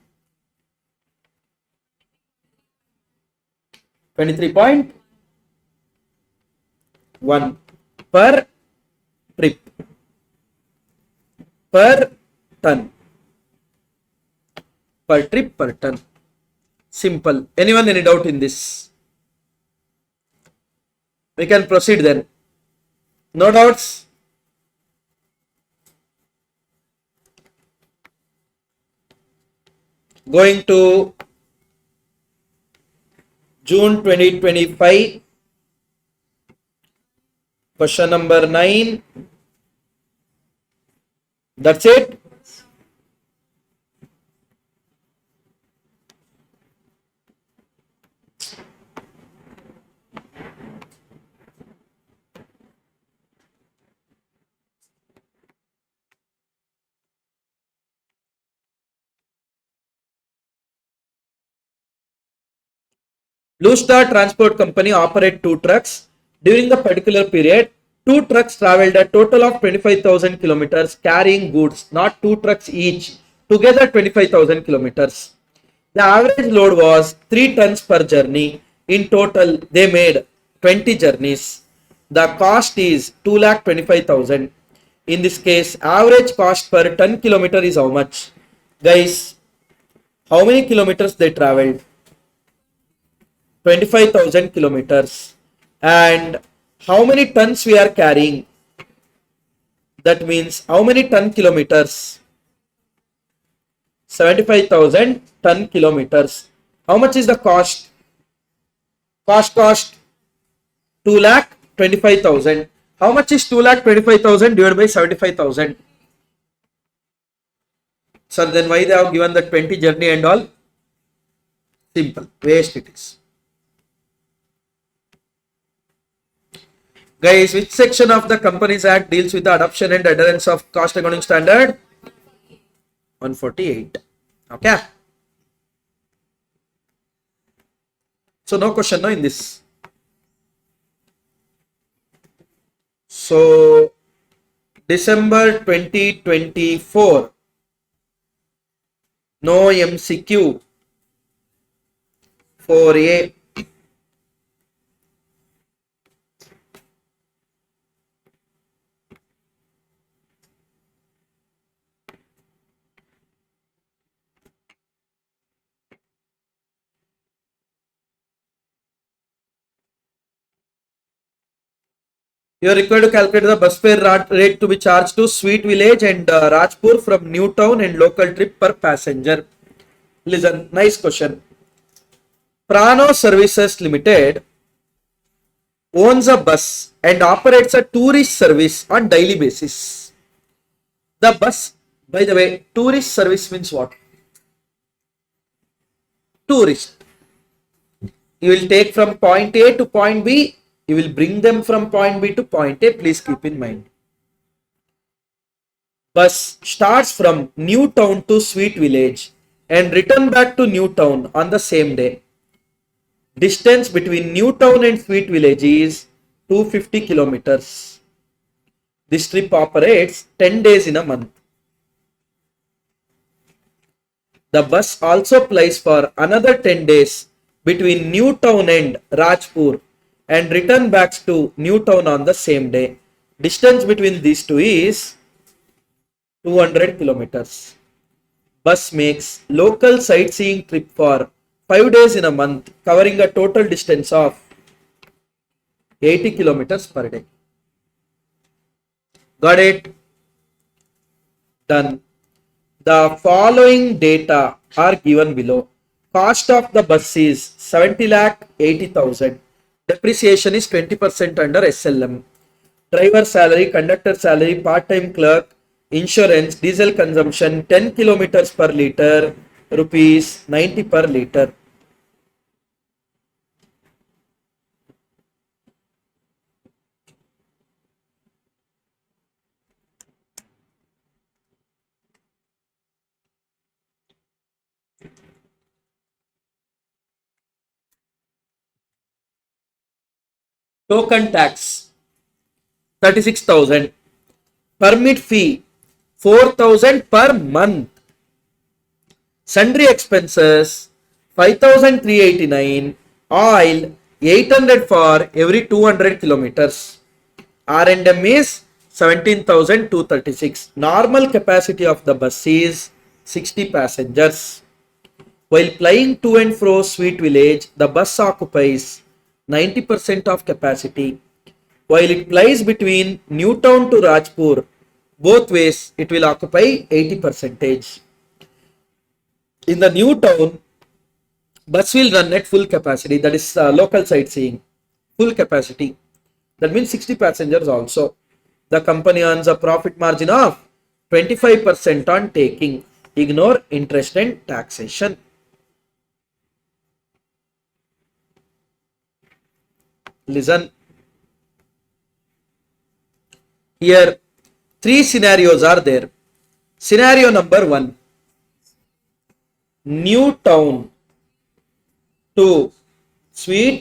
23.1 per trip. Per ton. Per trip, per ton. Simple. Anyone any doubt in this? We can proceed then. No doubts? Going to June 2025. Question number 9. That's it. Blue Star Transport Company operate 2 trucks. During the particular period, 2 trucks traveled a total of 25,000 kilometers carrying goods, not 2 trucks each, together 25,000 kilometers. The average load was 3 tons per journey. In total, they made 20 journeys. The cost is 2,25,000. In this case, average cost per ton kilometer is how much? Guys, how many kilometers they traveled? 25,000 kilometers. And how many tons we are carrying? That means how many ton kilometers? 75,000 ton kilometers. How much is the cost? Cost 2,25,000. How much is 2,25,000 divided by 75,000? So then why they have given the 20 journey and all? Simple. Waste it is. Guys, which section of the Companies Act deals with the adoption and adherence of cost accounting standard? 148. Okay. So no question no in this. So December 2024. No MCQ. 4A. You are required to calculate the bus fare rate to be charged to Sweet Village and Rajpur from Newtown and local trip per passenger. Listen, nice question. Prano Services Limited owns a bus and operates a tourist service on daily basis. The bus, by the way, tourist service means what? Tourist. You will take from point A to point B. You will bring them from point B to point A. Please keep in mind. Bus starts from Newtown to Sweet Village and return back to Newtown on the same day. Distance between Newtown and Sweet Village is 250 kilometers. This trip operates 10 days in a month. The bus also plies for another 10 days between Newtown and Rajpur and return back to Newtown on the same day. Distance between these two is 200 kilometers. Bus makes local sightseeing trip for 5 days in a month, covering a total distance of 80 kilometers per day. Got it? Done. The following data are given below. Cost of the bus is 70,80,000. Depreciation is 20% under SLM. Driver salary, conductor salary, part-time clerk, insurance, diesel consumption 10 kilometers per liter, rupees 90 per liter. Token tax 36,000. Permit fee 4,000 per month. Sundry expenses 5,389. Oil 800 for every 200 kilometers. R&M is 17,236. Normal capacity of the bus is 60 passengers. While plying to and fro Sweet Village, the bus occupies 90% of capacity. While it plies between Newtown to Rajpur, both ways it will occupy 80%. In the Newtown, bus will run at full capacity, that is local sightseeing, full capacity. That means 60 passengers also. The company earns a profit margin of 25% on taking. Ignore interest and taxation. Listen. Here, 3 scenarios are there. Scenario number 1. Newtown to Sweet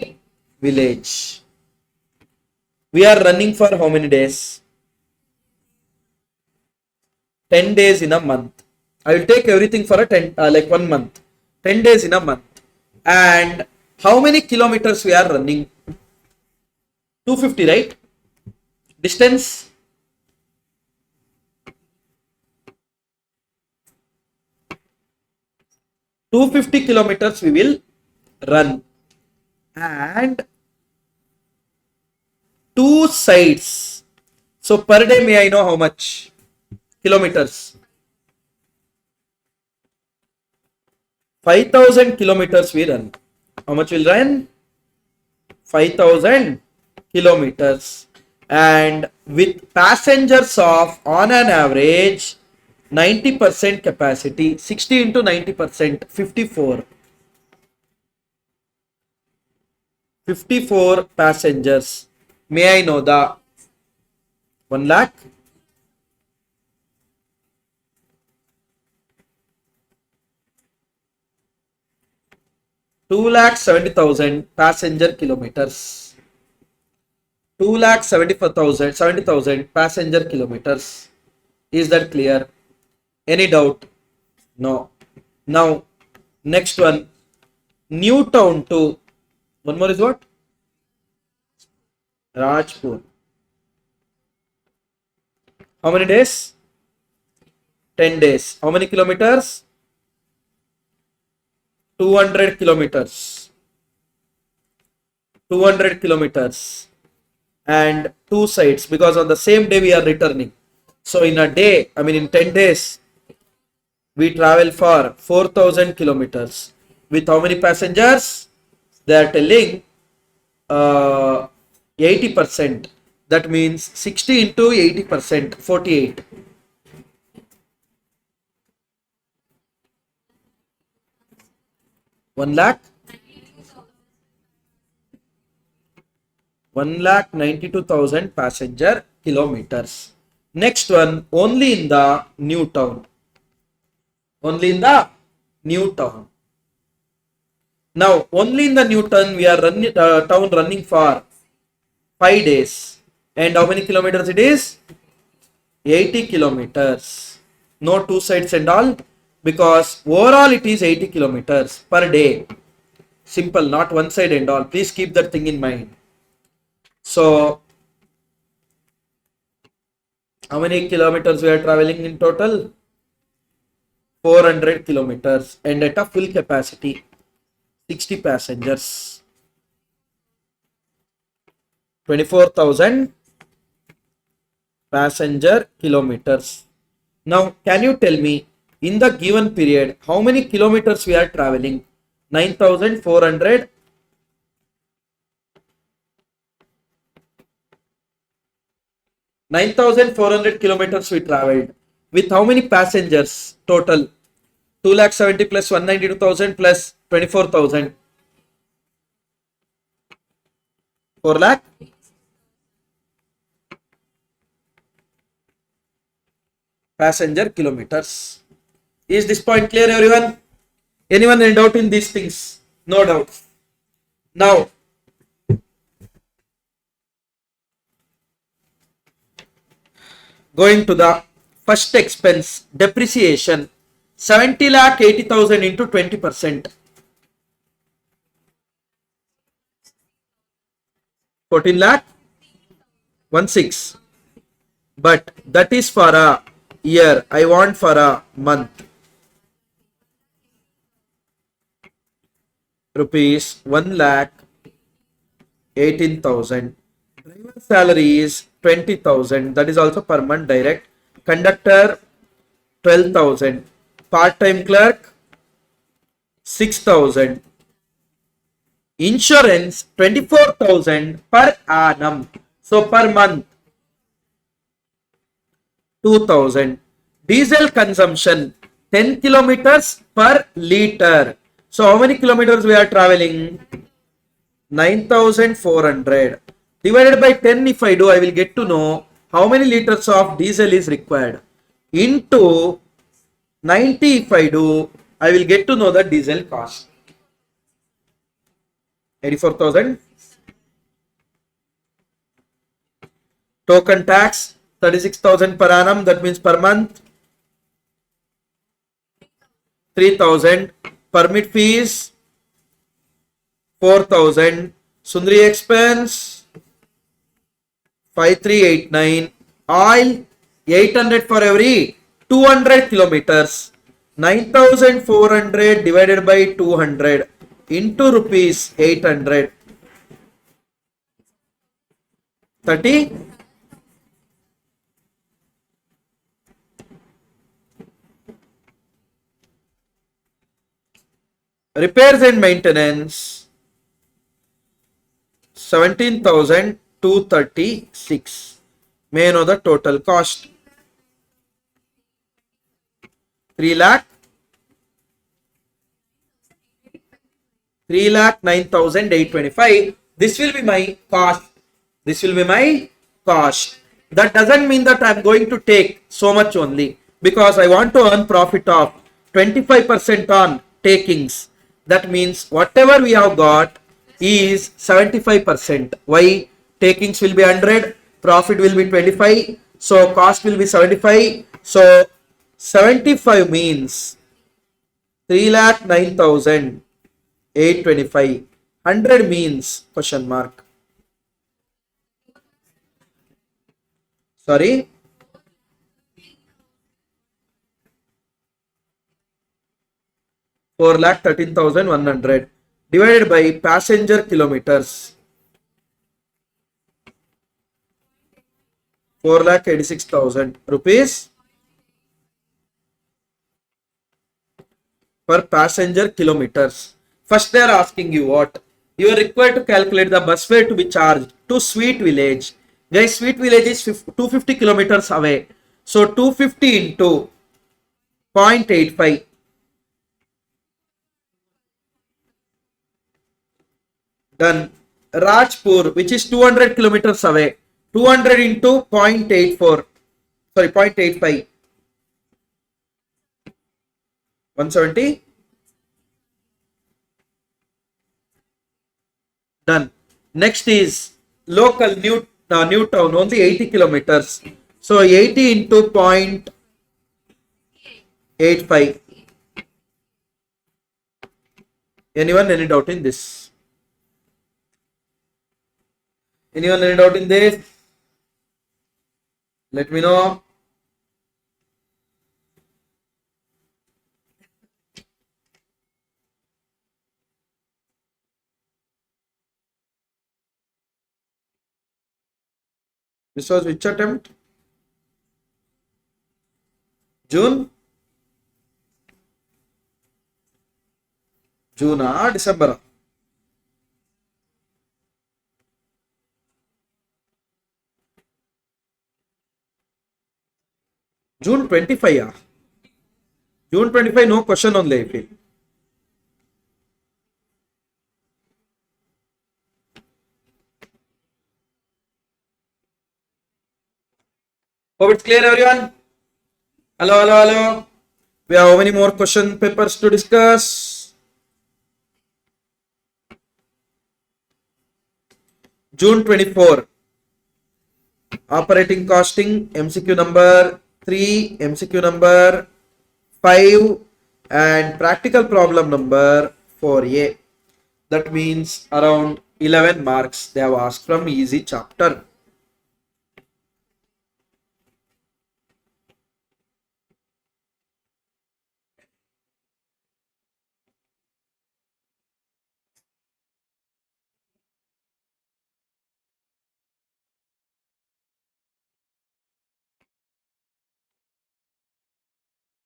village. We are running for how many days? 10 days in a month. I will take everything for a 10 like 1 month. 10 days in a month. And how many kilometers we are running? 250, right? Distance? $250 we will run. And 2 sides. So per day, may I know how much? Kilometers. 5,000 kilometers we run. How much will run? 5,000 kilometers. And with passengers of on an average 90% capacity, 60 into 90%, 54. 54 passengers. May I know the 1 lakh? 2,70,000 passenger kilometers. 2,70,000 passenger kilometers. Is that clear? Any doubt? No. Now, next one. Newtown to, one more is what? Rajpur. How many days? 10 days. How many kilometers? 200 kilometers. 200 kilometers. And 2 sides, because on the same day we are returning. So in a day, in 10 days, we travel for 4,000 kilometers. With how many passengers? They are telling 80%. That means 60 into 80%, 48. One lakh? 1,92,000 passenger kilometers. Next one, only in the new town. Only in the new town. Now, only in the new town we are running for 5 days. And how many kilometers it is? 80 kilometers. No 2 sides and all, because overall it is 80 kilometers per day. Simple, not 1 side and all. Please keep that thing in mind. So, how many kilometers we are traveling in total? 400 kilometers, and at a full capacity, 60 passengers. 24,000 passenger kilometers. Now, can you tell me, in the given period, how many kilometers we are traveling? 9,400. 9,400 kilometers we traveled. With how many passengers total? 2,70,000 plus 192,000 plus 24,000. 4 lakh? Passenger kilometers. Is this point clear, everyone? Anyone in doubt in these things? No doubt. Now, going to the first expense, depreciation, 70,80,000 into 20%. 14 lakh? 16. But that is for a year. I want for a month. Rupees 1,18,000. Driver salary is 20,000. That is also per month direct. Conductor 12,000. Part-time clerk 6,000. Insurance 24,000 per annum. So per month 2,000. Diesel consumption 10 kilometers per liter. So how many kilometers we are traveling? 9,400. Divided by 10 if I do, I will get to know how many liters of diesel is required. Into 90 if I do, I will get to know the diesel cost. 84,000. Token tax 36,000 per annum, that means per month 3,000. Permit fees 4,000. Sundri expense 5389. Oil 800 for every 200 kilometers. 9,400 divided by 200 into rupees 800. 30. Repairs and maintenance 17,236. May I know the total cost? 3 lakh 9,825. This will be my cost. This will be my cost. That doesn't mean that I'm going to take so much only, because I want to earn profit of 25% on takings. That means whatever we have got is 75%. Why? Takings will be 100, profit will be 25, so cost will be 75. So 75 means 3,09,825. 100 means question mark. Sorry. Four lakh 13,100 divided by passenger kilometers. 4,86,000 rupees per passenger kilometers. First they are asking you what? You are required to calculate the bus fare to be charged to Sweet Village. Guys, Sweet Village is 250 kilometers away. So 250 into 0.85. Done. Rajpur, which is 200 kilometers away. 200 into 0.84. Sorry, 0.85. 170. Done. Next is local new town, only 80 kilometers. So 80 into 0.85. Anyone any doubt in this? Anyone any doubt in this? Let me know. This was which attempt? June? June or December? June 25. June 25, no question only, I feel. Hope it's clear, everyone. Hello. We have how many more question papers to discuss? June 24. Operating costing, MCQ number 3, MCQ number 5, and practical problem number 4A. That means around 11 marks they have asked from easy chapter.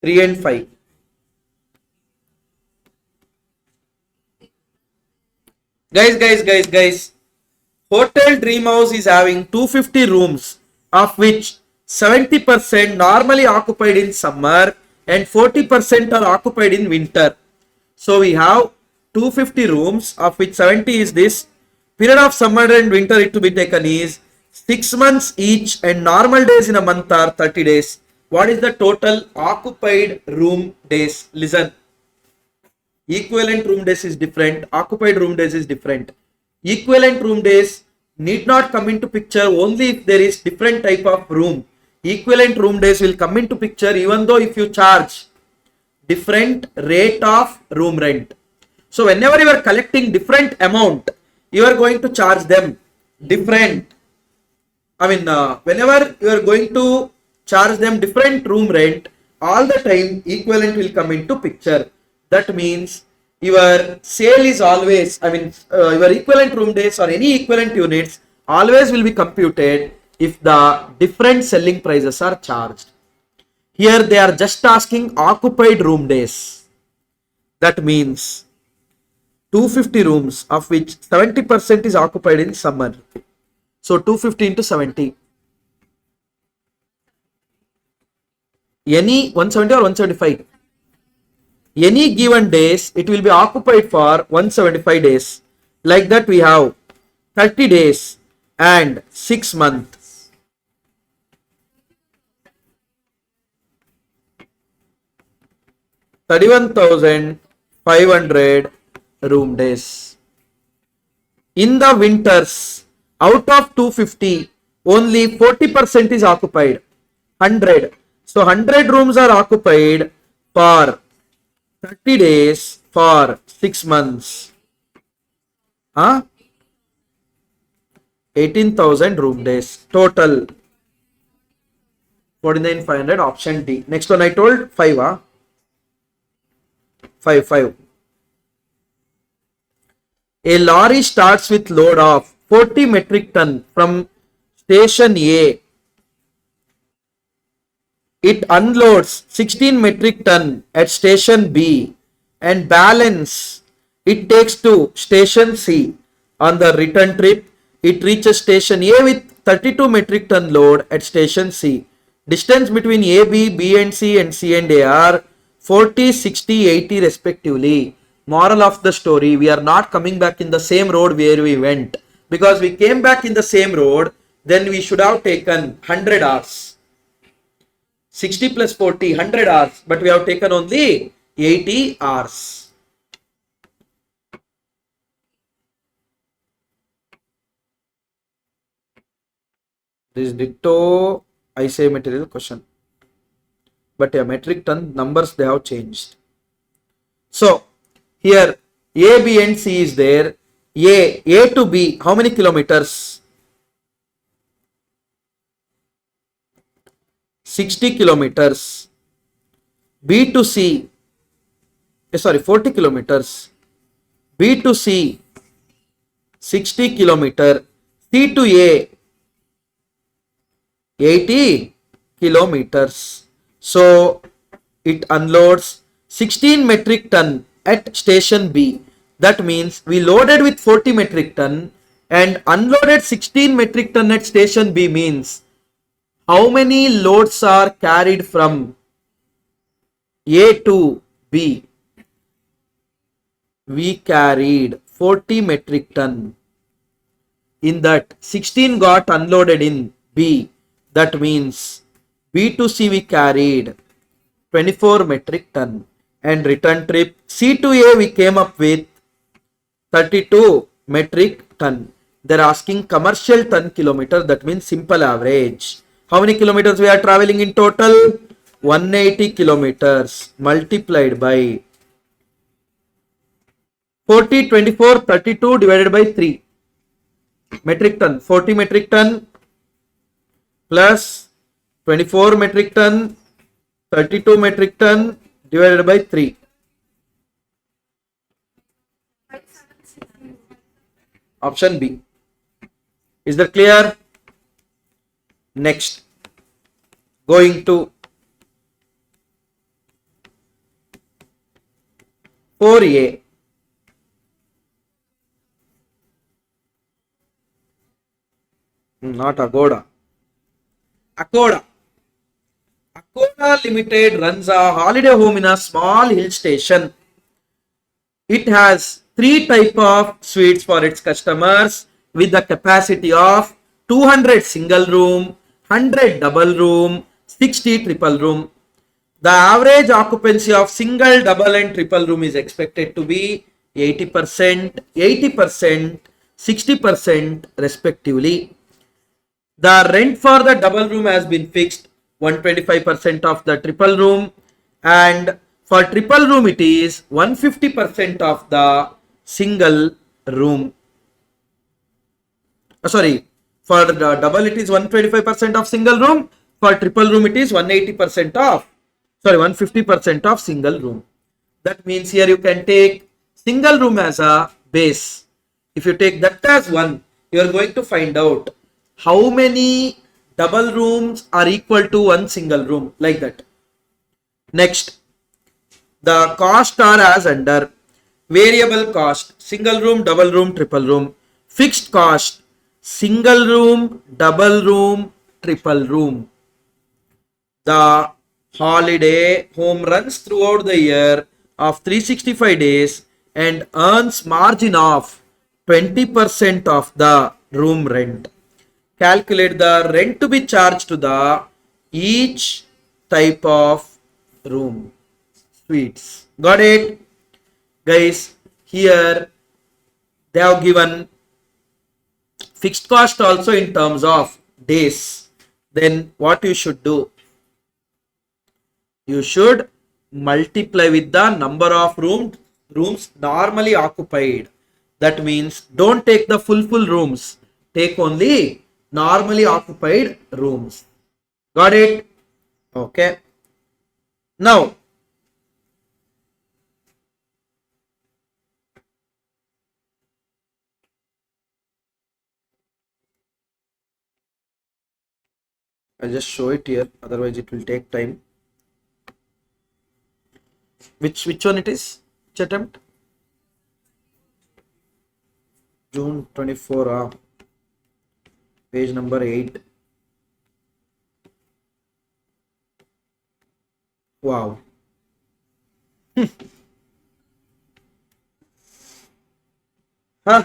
Three and 5. Guys. Hotel Dream House is having 250 rooms, of which 70% normally occupied in summer and 40% are occupied in winter. So we have 250 rooms, of which 70 is this. Period of summer and winter it to be taken is 6 months each, and normal days in a month are 30 days. What is the total occupied room days? Listen. Equivalent room days is different. Occupied room days is different. Equivalent room days need not come into picture only if there is different type of room. Equivalent room days will come into picture even though if you charge different rate of room rent. So whenever you are collecting different amount, you are going to charge them different. Whenever you are going to charge them different room rent, all the time equivalent will come into picture. That means your sale is always, your equivalent room days or any equivalent units always will be computed if the different selling prices are charged. Here they are just asking occupied room days. That means 250 rooms of which 70% is occupied in summer. So 250 into 70. Any 170 or 175? Any given days, it will be occupied for 175 days. Like that we have 30 days and 6 months. 31,500 room days. In the winters, out of 250, only 40% is occupied. 100. So 100 rooms are occupied for 30 days for 6 months. 18,000 room days. Total 49,500, option D. Next one I told 5. 5. A lorry starts with load of 40 metric ton from station A. It unloads 16 metric ton at station B and balance it takes to station C. On the return trip, it reaches station A with 32 metric ton load at station C. Distance between A, B and C and C and A are 40, 60, 80 respectively. Moral of the story, we are not coming back in the same road where we went. Because we came back in the same road, then we should have taken 100 hours. 60 plus 40, 100 hours. But we have taken only 80 hours. This is ditto ICA material question. But a metric ton numbers they have changed. So, here A, B and C is there. A to B, how many kilometers? 60 kilometers. B to C, 40 kilometers. B to C, 60 kilometer. C to A, 80 kilometers. So, it unloads 16 metric ton at station B. That means we loaded with 40 metric ton and unloaded 16 metric ton at station B means how many loads are carried from A to B? We carried 40 metric ton. In that 16 got unloaded in B. That means B to C we carried 24 metric ton. And return trip C to A we came up with 32 metric ton. They're asking commercial ton kilometer, that means simple average. How many kilometers we are traveling in total? 180 kilometers multiplied by 40, 24, 32 divided by 3 metric ton. 40 metric ton plus 24 metric ton, 32 metric ton divided by 3. Option B. Is that clear? Next, going to 4A. Not Agoda. Agoda. Agoda Limited runs a holiday home in a small hill station. It has 3 types of suites for its customers with the capacity of 200 single room, 100 double room, 60 triple room. The average occupancy of single, double and triple room is expected to be 80%, 80%, 60% respectively. The rent for the double room has been fixed 125% of the triple room, and for triple room it is 150% of the single room. Sorry, for the double it is 125% of single room, for triple room it is 150% of single room. That means here you can take single room as a base. If you take that as 1, you are going to find out how many double rooms are equal to one single room, like that. Next, the cost are as under: variable cost, single room, double room, triple room; fixed cost, single room, double room, triple room. The holiday home runs throughout the year of 365 days and earns margin of 20% of the room rent. Calculate the rent to be charged to the each type of room. Suites. Got it? Guys, here they have given fixed cost also in terms of days. Then what you should do? You should multiply with the number of rooms normally occupied. That means don't take the full rooms. Take only normally occupied rooms. Got it? Okay. Now, I'll just show it here, otherwise it will take time. Which one it is? Which attempt? June 24, page number 8. Wow. Huh?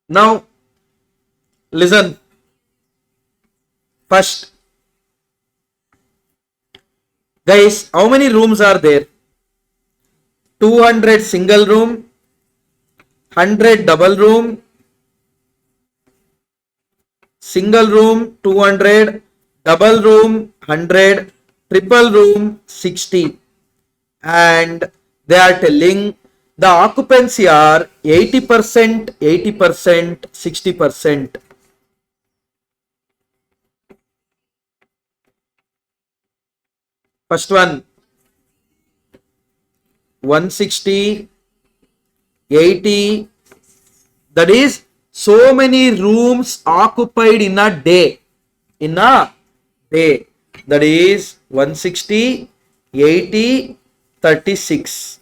Now, listen. First, guys, how many rooms are there? 200 single room, 100 double room, single room 200, double room 100, triple room 60, and they are telling the occupancy are 80%, 80%, 60%. First one, 160, 80, that is so many rooms occupied in a day. That is 160, 80, 36.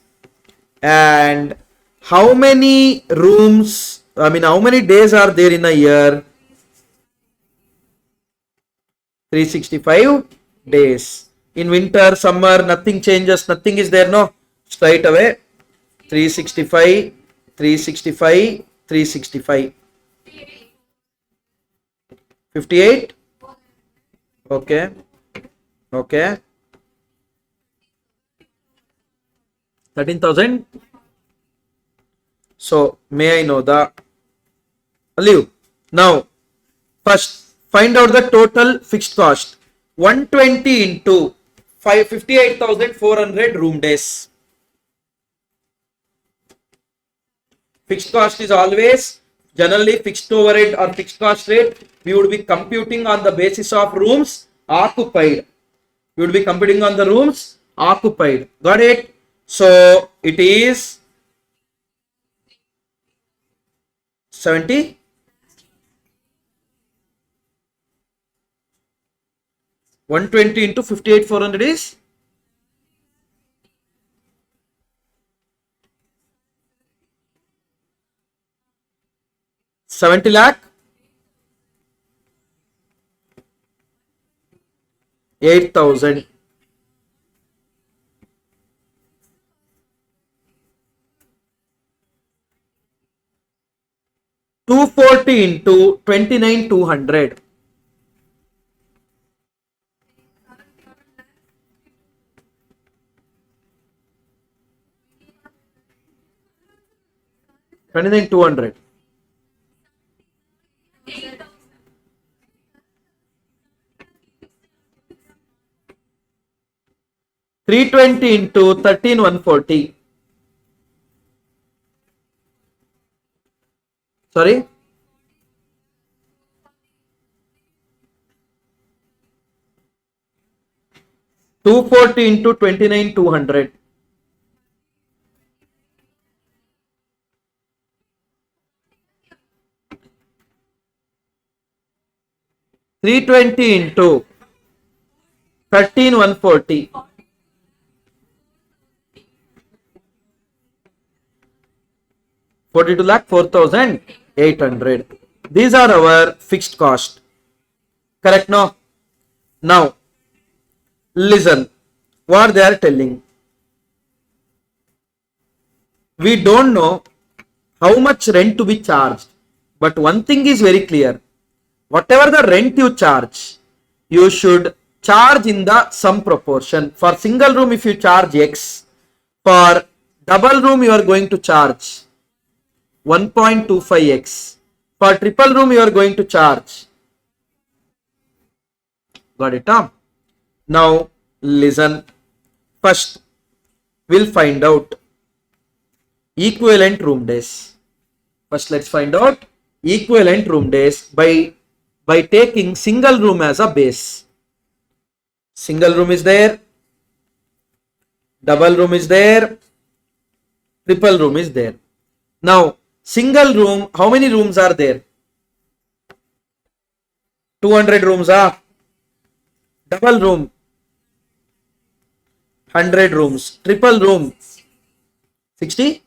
And how many rooms, how many days are there in a year? 365 days. In winter, summer, nothing changes, nothing is there, no? Straight away, 365, 365, 365. 58? Okay. Okay. 13,000. So, may I know the value? Now, first, find out the total fixed cost. 120 into 58,400 room days. Fixed cost is always generally fixed overhead or fixed cost rate. We would be computing on the basis of rooms occupied. We would be computing on the rooms occupied. Got it? So it is 70. $120 into 58,400 is 70 lakh, 8,000. $240 into 29,200. 29,200. 320 into 13,140. Sorry? $240 into 29,200. 320 into 13,140. 42 lakh 4,800. These are our fixed cost. Correct now? Now, listen what they are telling. We don't know how much rent to be charged, but one thing is very clear. Whatever the rent you charge, you should charge in the some proportion. For single room, if you charge X, for double room, you are going to charge 1.25x. For triple room, you are going to charge. Got it? Huh? Now, listen. First, we'll find out equivalent room days. First, let's find out equivalent room days by taking single room as a base. Single room is there. Double room is there. Triple room is there. Now, single room, how many rooms are there? 200 rooms are. Double room, 100 rooms. Triple room, 60?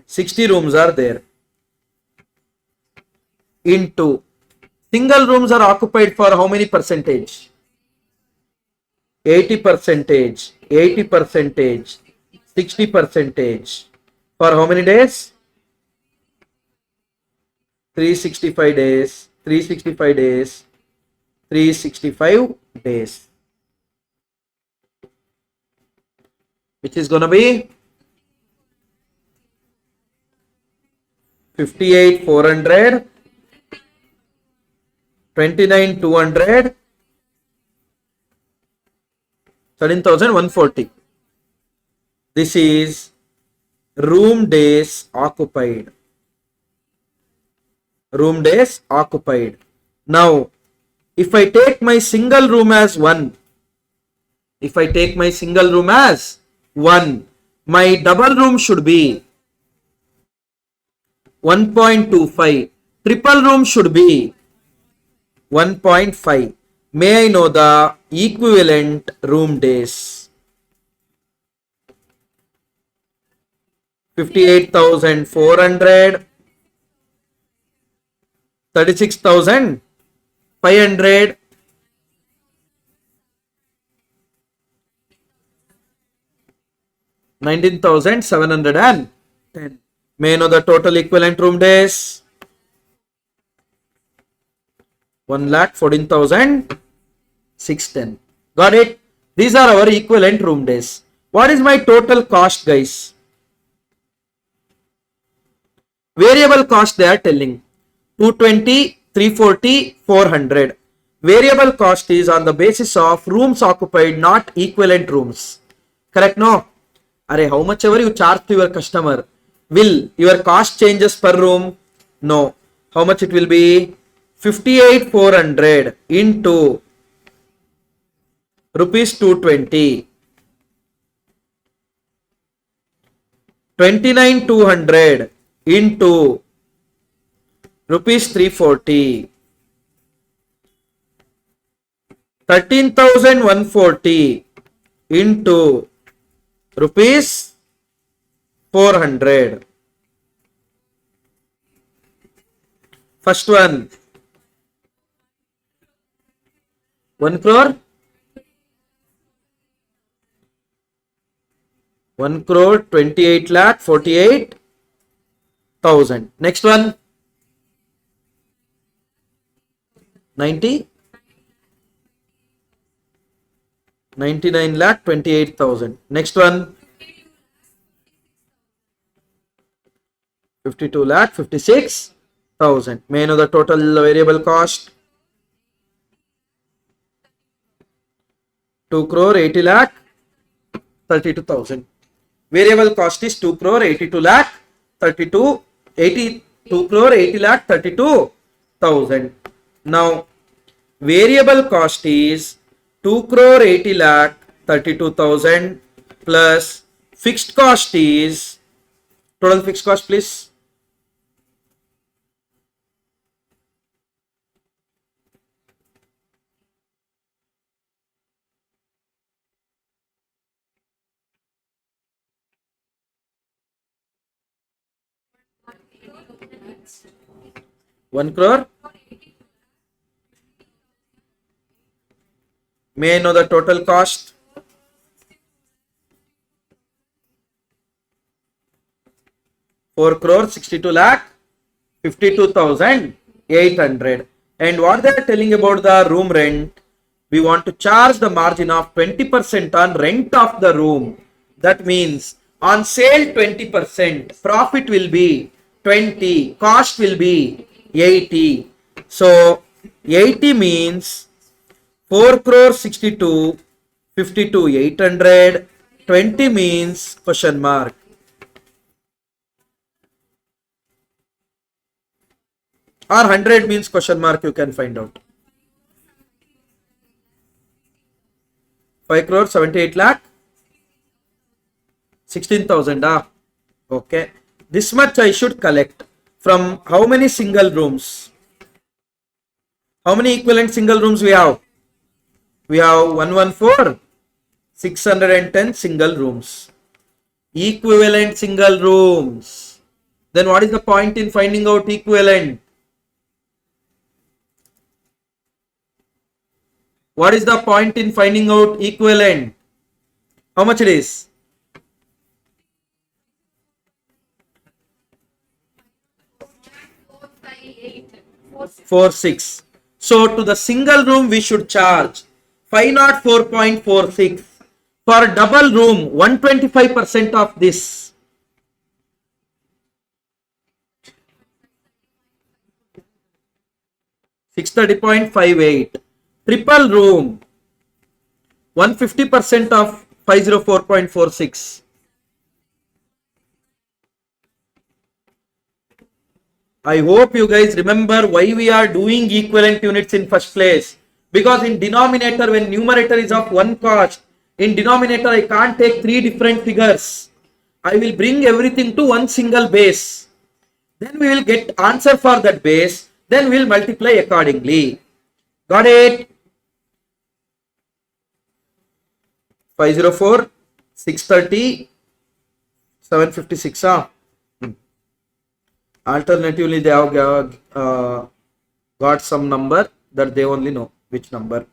60 rooms are there. Into single rooms are occupied for how many percentage? 80 percentage, 80 percentage, 60 percentage. For how many days? 365 days, 365 days, 365 days. Which is going to be 58,400, 29,200, 13,140. This is room days occupied. Room days occupied. Now, if I take my single room as 1, if I take my single room as 1, my double room should be 1.25. Triple room should be 1.5. May I know the equivalent room days? 58,400, 36,500, 19,710. May I know the total equivalent room days? 1,14,610. Got it? These are our equivalent room days. What is my total cost, guys? Variable cost they are telling 220, 340, 400. Variable cost is on the basis of rooms occupied, not equivalent rooms. Correct? No? Array, how much ever you charge to your customer, will your cost changes per room? No. How much it will be? 58,400 into rupees 220. 29,200 into rupees 340. 13,140 into rupees 400. First one, 1 crore. 1 crore 28 lakh 48,000. Next one, 90. 99 lakh 28,000. Next one, 52 lakh 56,000. May I know the total variable cost? 2 crore 80 lakh 32,000. Variable cost is 2 crore 82 lakh 2 crore 80 lakh 32,000. Now variable cost is 2 crore 80 lakh 32,000 plus fixed cost is, total fixed cost please. One crore. May I know the total cost? 4 crore 62 lakh 52,800. And what they are telling about the room rent, we want to charge the margin of 20% on rent of the room. That means on sale 20%, profit will be 20, cost will be 80. So 80 means 4 crore 62 52,800. 20 means question mark. Or 100 means question mark, you can find out. 5 crore 78 lakh 16,000. Okay. This much I should collect from how many single rooms? How many equivalent single rooms we have? We have 114, 610 single rooms. Equivalent single rooms. Then what is the point in finding out equivalent? What is the point in finding out equivalent? How much it is? 46. So to the single room we should charge 504.46. For double room 125% of this. 630.58. Triple room 150% of 504.46. I hope you guys remember why we are doing equivalent units in first place. Because in denominator, when numerator is of one cost, in denominator I can't take three different figures. I will bring everything to one single base. Then we will get answer for that base. Then we will multiply accordingly. Got it? 504, 630, 756. Alternatively, they have got some number that they only know which number.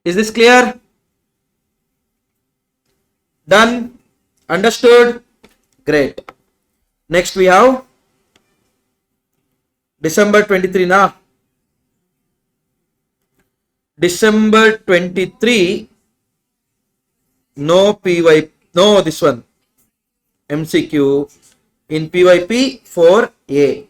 Is this clear? Done? Understood? Great. Next we have December 23 now. December 23. No PY, no this one. MCQ in PYP 4A.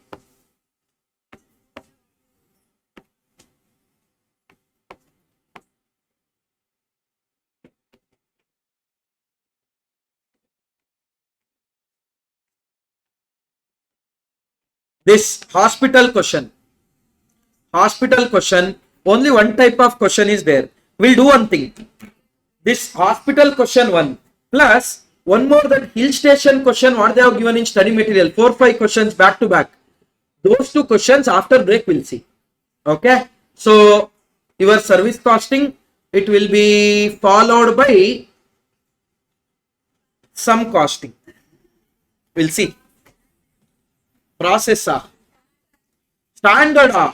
This hospital question, only one type of question is there. We'll do one thing. This hospital question 1 plus one more, that hill station question what they have given in study material, 4-5 questions back to back. Those two questions after break we'll see. Okay. So your service costing, it will be followed by some costing. We'll see. Process standard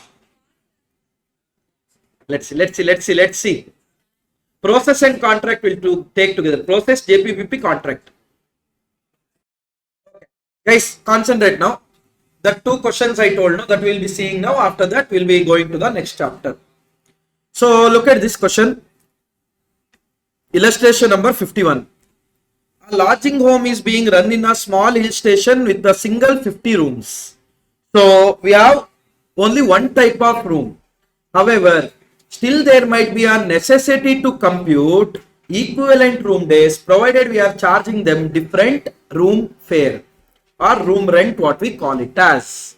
let's see. Process and contract will take together. Process, JPPP, contract. Okay. Guys, concentrate now. The two questions I told now that we'll be seeing now. After that, we'll be going to the next chapter. So look at this question. Illustration number 51. A lodging home is being run in a small hill station with a single 50 rooms. So we have only one type of room. However, still there might be a necessity to compute equivalent room days provided we are charging them different room fare or room rent, what we call it as.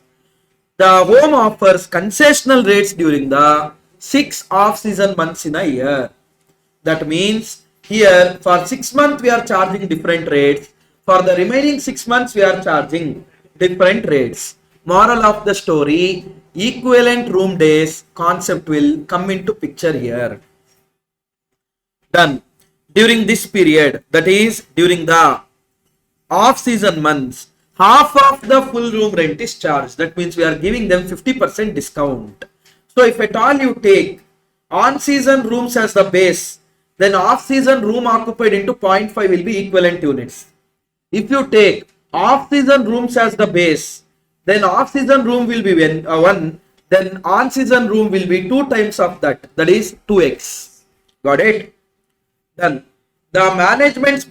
The home offers concessional rates during the 6 off-season months in a year. That means here for 6 months we are charging different rates. For the remaining 6 months we are charging different rates. Moral of the story, equivalent room days concept will come into picture here. Done. During this period, that is during the off-season months, half of the full room rent is charged. That means we are giving them 50% discount. So if at all you take on-season rooms as the base, then off-season room occupied into 0.5 will be equivalent units. If you take off-season rooms as the base, then off-season room will be 1, then on-season room will be 2 times of that, that is 2x. Got it? Then the management's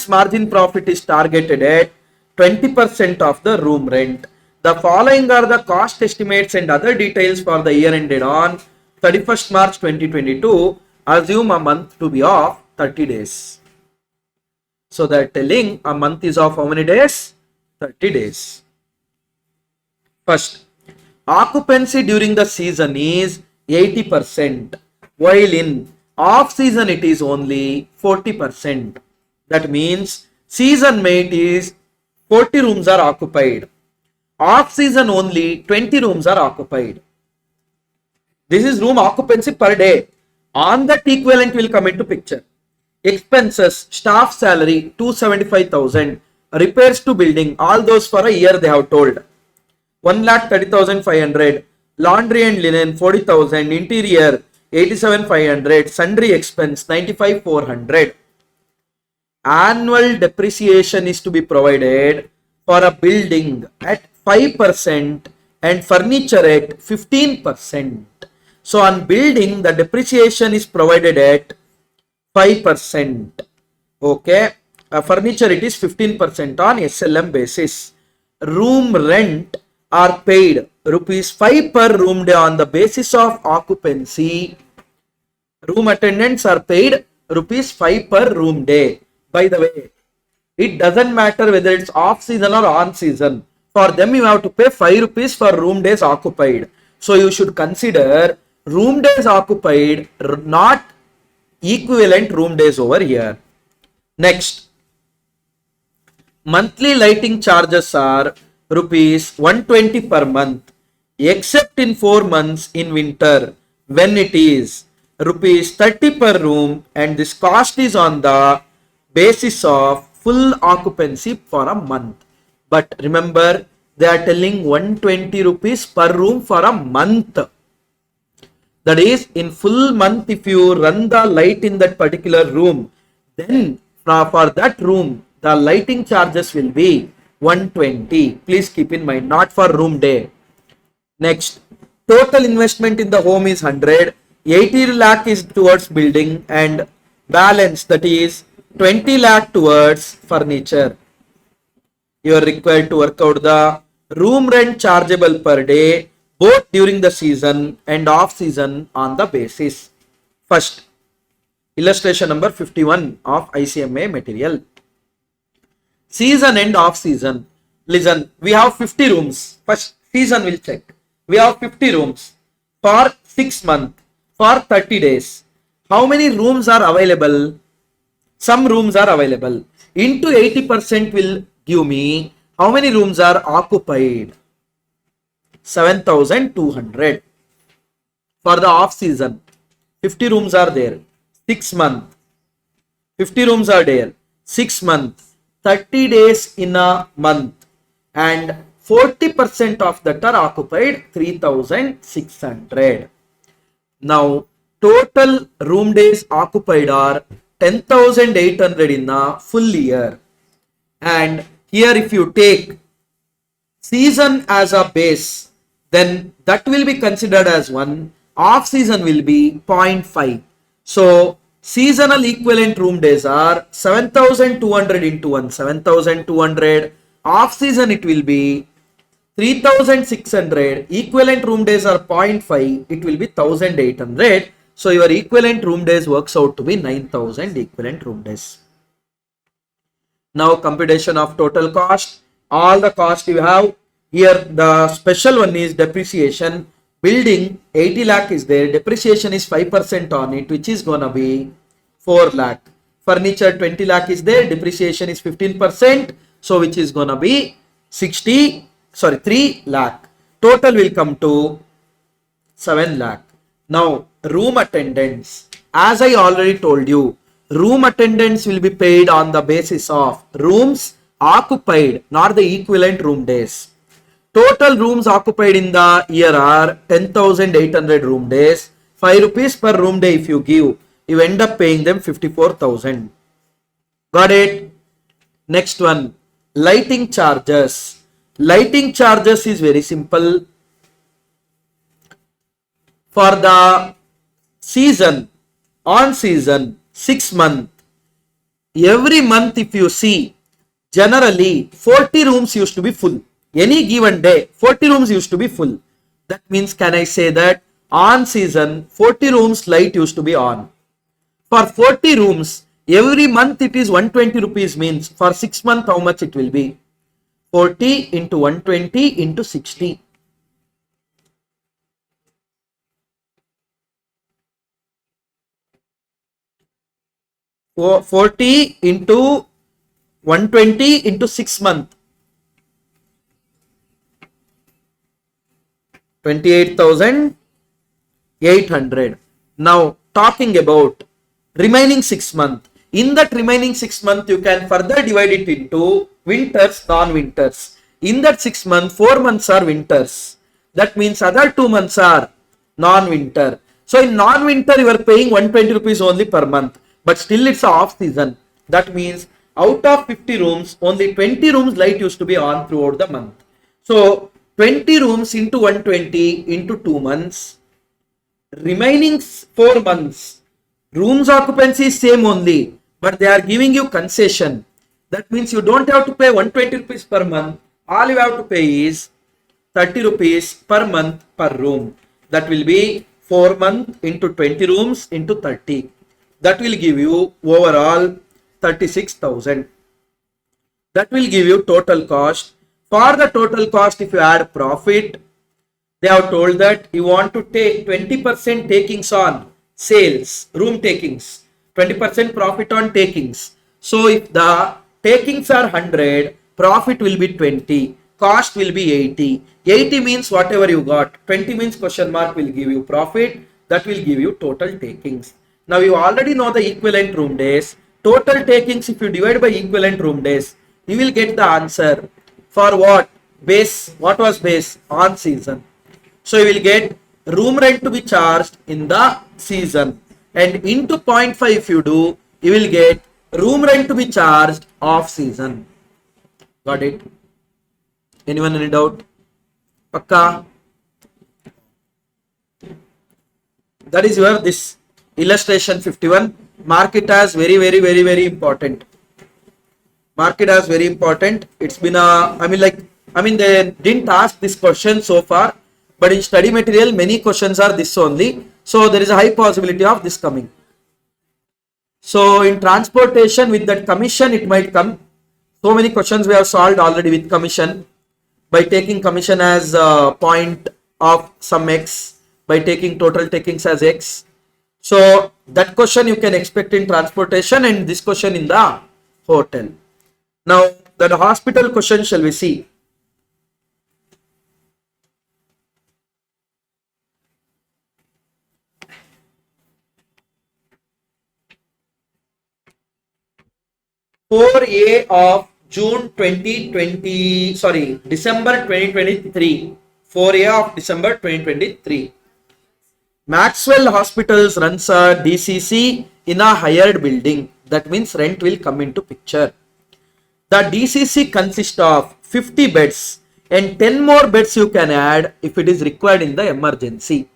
margin profit is targeted at 20% of the room rent. The following are the cost estimates and other details for the year ended on 31st March 2022. Assume a month to be of 30 days. So they're telling a month is of how many days? 30 days. First, occupancy during the season is 80%, while in off season it is only 40%. That means season mate is 40 rooms are occupied. Off season only 20 rooms are occupied. This is room occupancy per day. On that equivalent will come into picture. Expenses, staff salary 275,000, repairs to building, all those for a year they have told. 1,30,500, laundry and linen 40,000, interior 87,500, sundry expense 95,400. Annual depreciation is to be provided for a building at 5% and furniture at 15%. So on building the depreciation is provided at 5%. Okay, furniture it is 15% on SLM basis. Room rent are paid rupees 5 per room day on the basis of occupancy. Room attendants are paid rupees 5 per room day. By the way, it doesn't matter whether it's off season or on season. For them you have to pay 5 rupees for room days occupied. So you should consider room days occupied, not equivalent room days over here. Next, monthly lighting charges are rupees 120 per month, except in 4 months in winter when it is rupees 30 per room, and this cost is on the basis of full occupancy for a month. But remember, they are telling 120 rupees per room for a month. That is, in full month, if you run the light in that particular room, then for that room, the lighting charges will be 120. Please keep in mind, not for room day. Next, total investment in the home is 100. 80 lakh is towards building and balance, that is 20 lakh towards furniture. You are required to work out the room rent chargeable per day both during the season and off season on the basis. First, illustration number 51 of ICMA material. Season and off season. Listen, we have 50 rooms. First season will check. We have 50 rooms for 6 months, for 30 days. How many rooms are available? Some rooms are available. Into 80% will give me how many rooms are occupied. 7,200. For the off season, 50 rooms are there. 6 months, 50 rooms are there. 6 months, 30 days in a month, and 40% of that are occupied, 3,600. Now, total room days occupied are 10,800 in a full year. And here if you take season as a base, then that will be considered as 1. Off season will be 0.5. So Seasonal equivalent room days are 7,200 into 1, 7,200. Off season it will be 3,600. Equivalent room days are 0.5, it will be 1,800. So your equivalent room days works out to be 9,000 equivalent room days. Now computation of total cost. All the cost you have here. The special one is depreciation. Building 80 lakh is there. Depreciation is 5% on it, which is gonna be 4 lakh. Furniture 20 lakh is there. Depreciation is 15%. So which is gonna be 3 lakh. Total will come to 7 lakh. Now room attendance. As I already told you, room attendance will be paid on the basis of rooms occupied, not the equivalent room days. Total rooms occupied in the year are 10,800 room days. 5 rupees per room day if you give, you end up paying them 54,000. Got it? Next one, lighting charges. Lighting charges is very simple. For the season, on season, 6 months, every month if you see, generally 40 rooms used to be full. Any given day, 40 rooms used to be full. That means, can I say that on season, 40 rooms light used to be on. For 40 rooms, every month it is 120 rupees, means for 6 months how much it will be? 40 into 120 into 60. So 40 into 120 into 6 months. 28,800. Now talking about remaining 6 months. In that remaining 6 months, you can further divide it into winters, non-winters. In that 6 months, 4 months are winters. That means other 2 months are non-winter. So in non-winter, you are paying 120 rupees only per month. But still it's off season. That means out of 50 rooms, only 20 rooms light used to be on throughout the month. So 20 rooms into 120 into 2 months. Remaining 4 months, rooms occupancy is same only, but they are giving you concession. That means you don't have to pay 120 rupees per month. All you have to pay is 30 rupees per month per room. That will be 4 months into 20 rooms into 30. That will give you overall 36,000. That will give you total cost. For the total cost, if you add profit, they have told that you want to take 20% takings on sales, room takings, 20% profit on takings. So if the takings are 100, profit will be 20, cost will be 80. 80 means whatever you got, 20 means question mark will give you profit, that will give you total takings. Now you already know the equivalent room days. Total takings, if you divide by equivalent room days, you will get the answer. For what? Base. What was base? On season. So you will get room rent to be charged in the season. And into 0.5 if you do, you will get room rent to be charged off season. Got it? Anyone any doubt? Pakka? That is your this illustration 51. Mark it as very important. Mark it as very important. It's been they didn't ask this question so far, but in study material many questions are this only. So there is a high possibility of this coming. So in transportation with that commission it might come. So many questions we have solved already with commission, by taking commission as point of some x, by taking total takings as x. So that question you can expect in transportation, and this question in the hotel. Now the hospital question shall we see. (4A) of June 2020, sorry, December 2023. 4A of December 2023. Maxwell Hospitals runs a DCC in a hired building. That means rent will come into picture. The DCC consists of 50 beds and 10 more beds you can add if it is required in the emergency.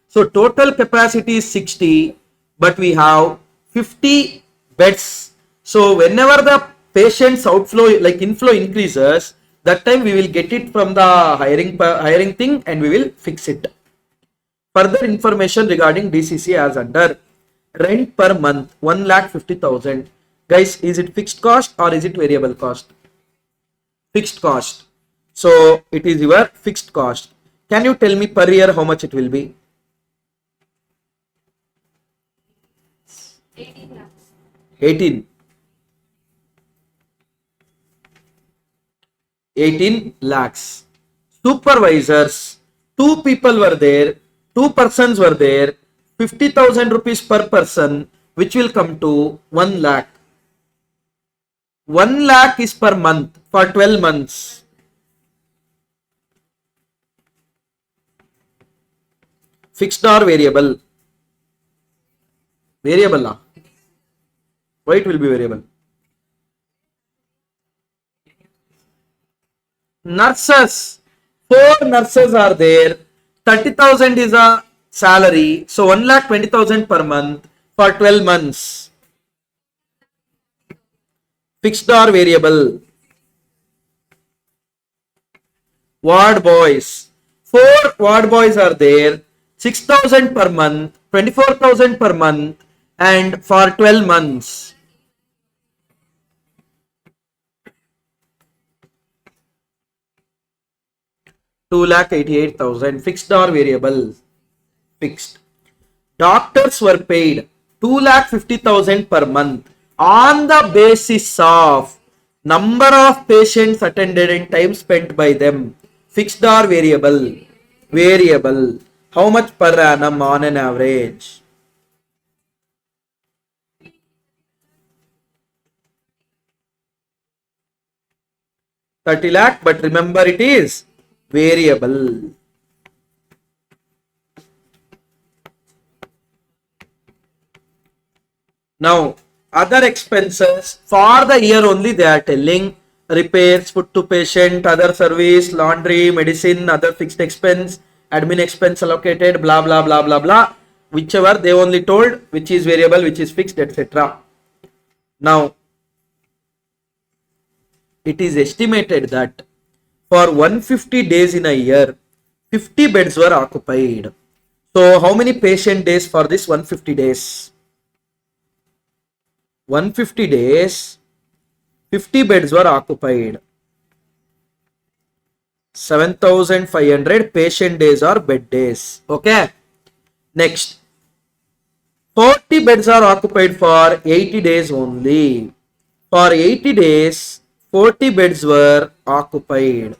So total capacity is 60, but we have 50 beds. So whenever the patient's outflow, like inflow increases, that time we will get it from the hiring thing and we will fix it. Further information regarding DCC as under rent per month 1,50,000. Guys, is it fixed cost or is it variable cost? Fixed cost. So it is your fixed cost. Can you tell me per year how much it will be?
18 lakhs.
18 lakhs. Supervisors, 2 people were there, 2 persons were there, 50,000 rupees per person, which will come to 1 lakh. 1 lakh is per month for 12 months. Fixed or variable? Variable lah. Why it will be variable? Nurses, 4 nurses are there, 30,000 is a salary, so 1,20,000 per month for 12 months. Fixed or variable? Ward boys, 4 ward boys are there, 6,000 per month, 24,000 per month, and for 12 months. 2,88,000. Fixed or variable? Fixed. Doctors were paid 2,50,000 per month on the basis of number of patients attended and time spent by them. Fixed or variable? Variable. How much per annum on an average? $30 lakh, but remember it is variable. Now, other expenses for the year only they are telling: repairs, food to patient, other service, laundry, medicine, other fixed expense, admin expense allocated, blah blah blah blah blah. Whichever they only told, which is variable, which is fixed, etc. Now, it is estimated that for 150 days in a year, 50 beds were occupied. So, how many patient days for this 150 days? 150 days, 50 beds were occupied. 7,500 patient days or bed days. Okay. Next, 40 beds are occupied for 80 days only. For 80 days, 40 beds were occupied.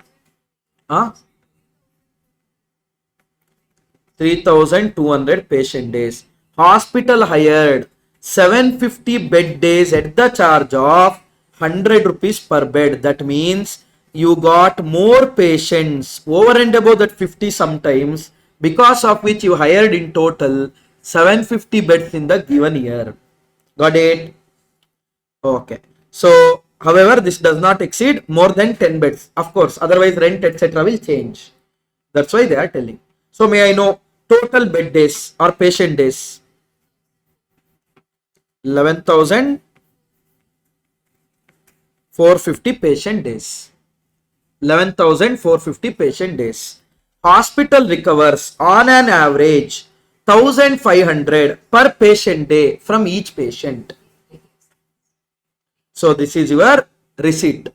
3,200 patient days. Hospital hired 750 bed days at the charge of 100 rupees per bed. That means you got more patients over and above that 50 sometimes, because of which you hired in total 750 beds in the given year. Got it? Okay. So, however, this does not exceed more than 10 beds. Of course, otherwise rent etc. will change. That's why they are telling. So, may I know total bed days or patient days? 11,450 patient days. 11,450 patient days. Hospital recovers on an average 1,500 per patient day from each patient. So this is your receipt.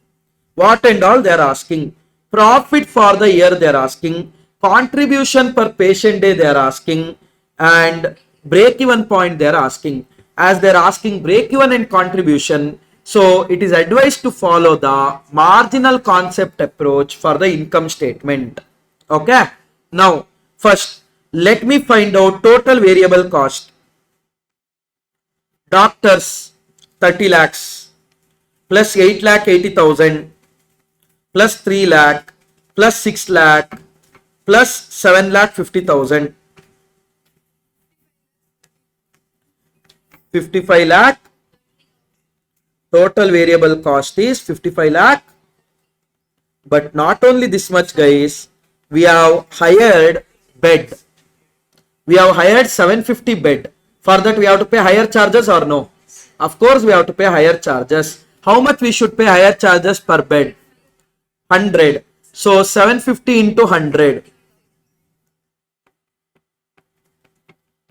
What and all they are asking? Profit for the year they are asking. Contribution per patient day they are asking. And break-even point they are asking. As they are asking break-even and contribution, so it is advised to follow the marginal concept approach for the income statement. Okay. Now, first, let me find out total variable cost. Doctors, 30 lakhs. Plus 8,80,000 plus 3 lakh plus 6 lakh plus 7,50,000. 55 lakh. Total variable cost is 55 lakh. But not only this much, guys. We have hired bed. We have hired 750 bed. For that we have to pay higher charges or no? Of course, we have to pay higher charges. How much we should pay higher charges per bed? 100. So 750 into 100.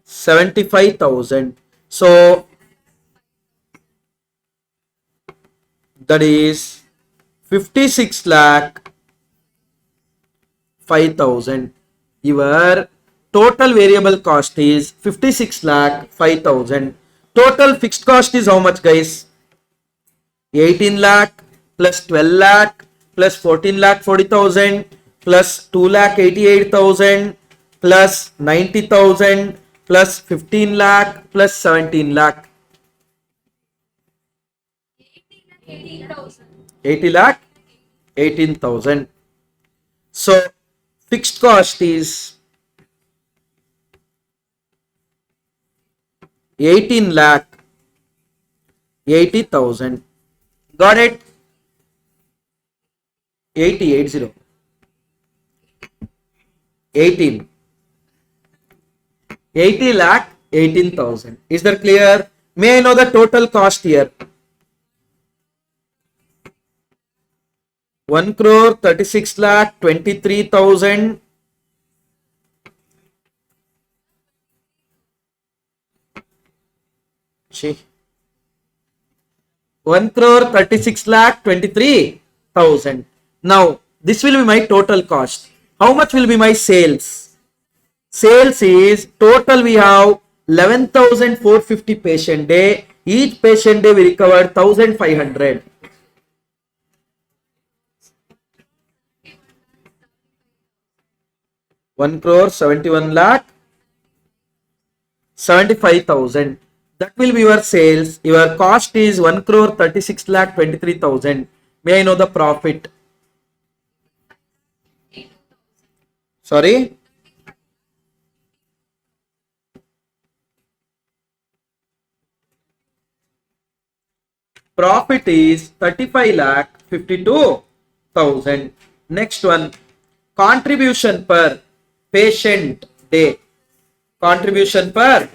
75,000. So that is 56 lakh 5,000. Your total variable cost is 56 lakh 5,000. Total fixed cost is how much, guys? 18 lakh plus 12 lakh plus 14 lakh 40,000 plus 2 lakh 88,000 plus 90,000 plus 15 lakh plus 17 lakh. 80 lakh 18,000. So fixed cost is 18 lakh 80,000. Got it? 80 lakh 18,000. Is that clear? May I know the total cost here? 1 crore 36 lakh 23,000. See, 1 crore 36 lakh 23,000. Now, this will be my total cost. How much will be my sales? Sales is total we have 11,450 patient day. Each patient day we recovered 1,500. One crore 71 lakh 75,000. That will be your sales. Your cost is 1 crore 36 lakh 23,000. May I know the profit? Sorry? Profit is 35 lakh 52,000. Next one, contribution per patient day. Contribution per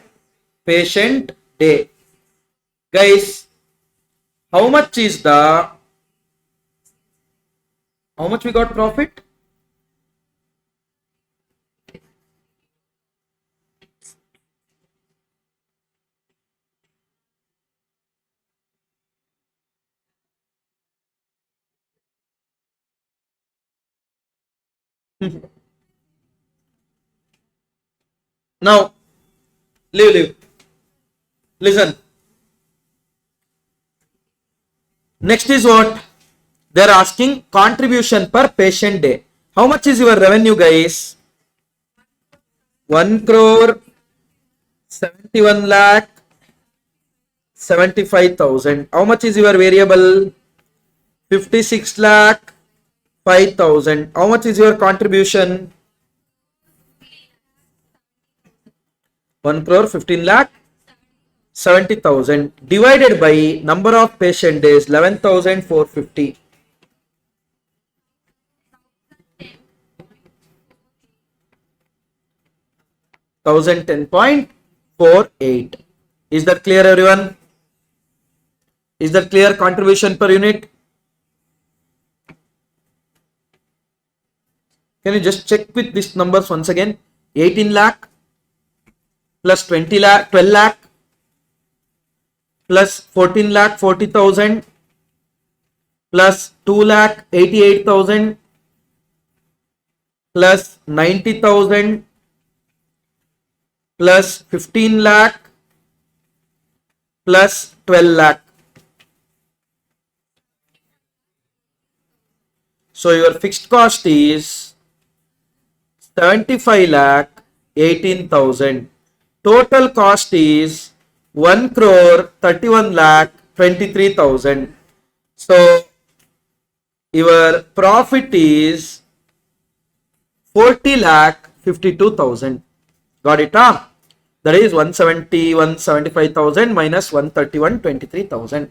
patient day. Guys, how much is the, how much we got profit? Now, leave. Listen. Next is what? They are asking contribution per patient day. How much is your revenue, guys? 1 crore 71 lakh 75,000. How much is your variable? 56 lakh 5,000. How much is your contribution? 1 crore 15 lakh 70,000 divided by number of patient days 11,450. 1010.48. Is that clear, everyone? Is that clear? Contribution per unit? Can you just check with these numbers once again? 18 lakh plus 20 lakh 12 lakh plus 14 lakh 40,000 plus 2 lakh 88,000 plus 90,000 plus 15 lakh plus 12 lakh. So your fixed cost is 75 lakh 18,000. Total cost is 1 crore 31 lakh 23,000. So your profit is 40 lakh 52,000. Got it? That is 175,000 minus 23,000.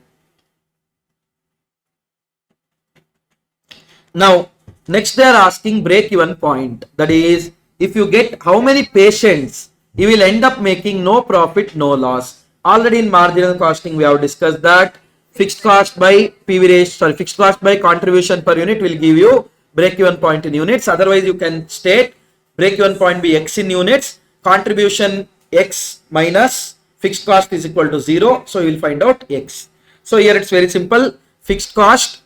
Now, next they are asking break-even point. That is, if you get how many patients, you will end up making no profit, no loss. Already in marginal costing, we have discussed that fixed cost by PV ratio, fixed cost by contribution per unit will give you break-even point in units. Otherwise, you can state break-even point be X in units, contribution X minus fixed cost is equal to 0. So, you will find out X. So, here it's very simple. Fixed cost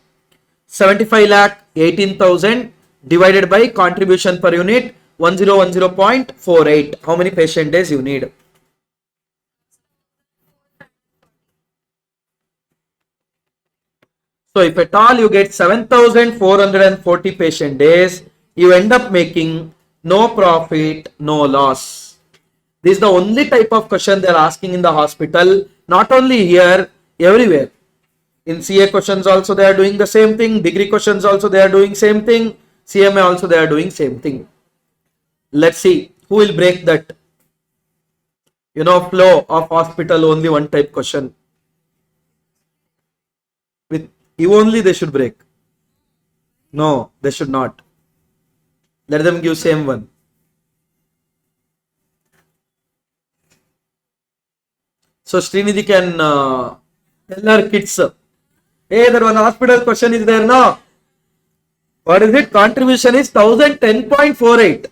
75 lakh 18,000 divided by contribution per unit 1010.48. How many patient days you need? So if at all you get 7,440 patient days, you end up making no profit, no loss. This is the only type of question they are asking in the hospital. Not only here, everywhere. In CA questions also they are doing the same thing. Degree questions also they are doing same thing. CMA also they are doing same thing. Let's see who will break that. Flow of hospital only one type question. With you only they should break. No, they should not. Let them give same one. So Srinidhi can tell her kids, hey, there one hospital question is there now. What is it? Contribution is 1010.48.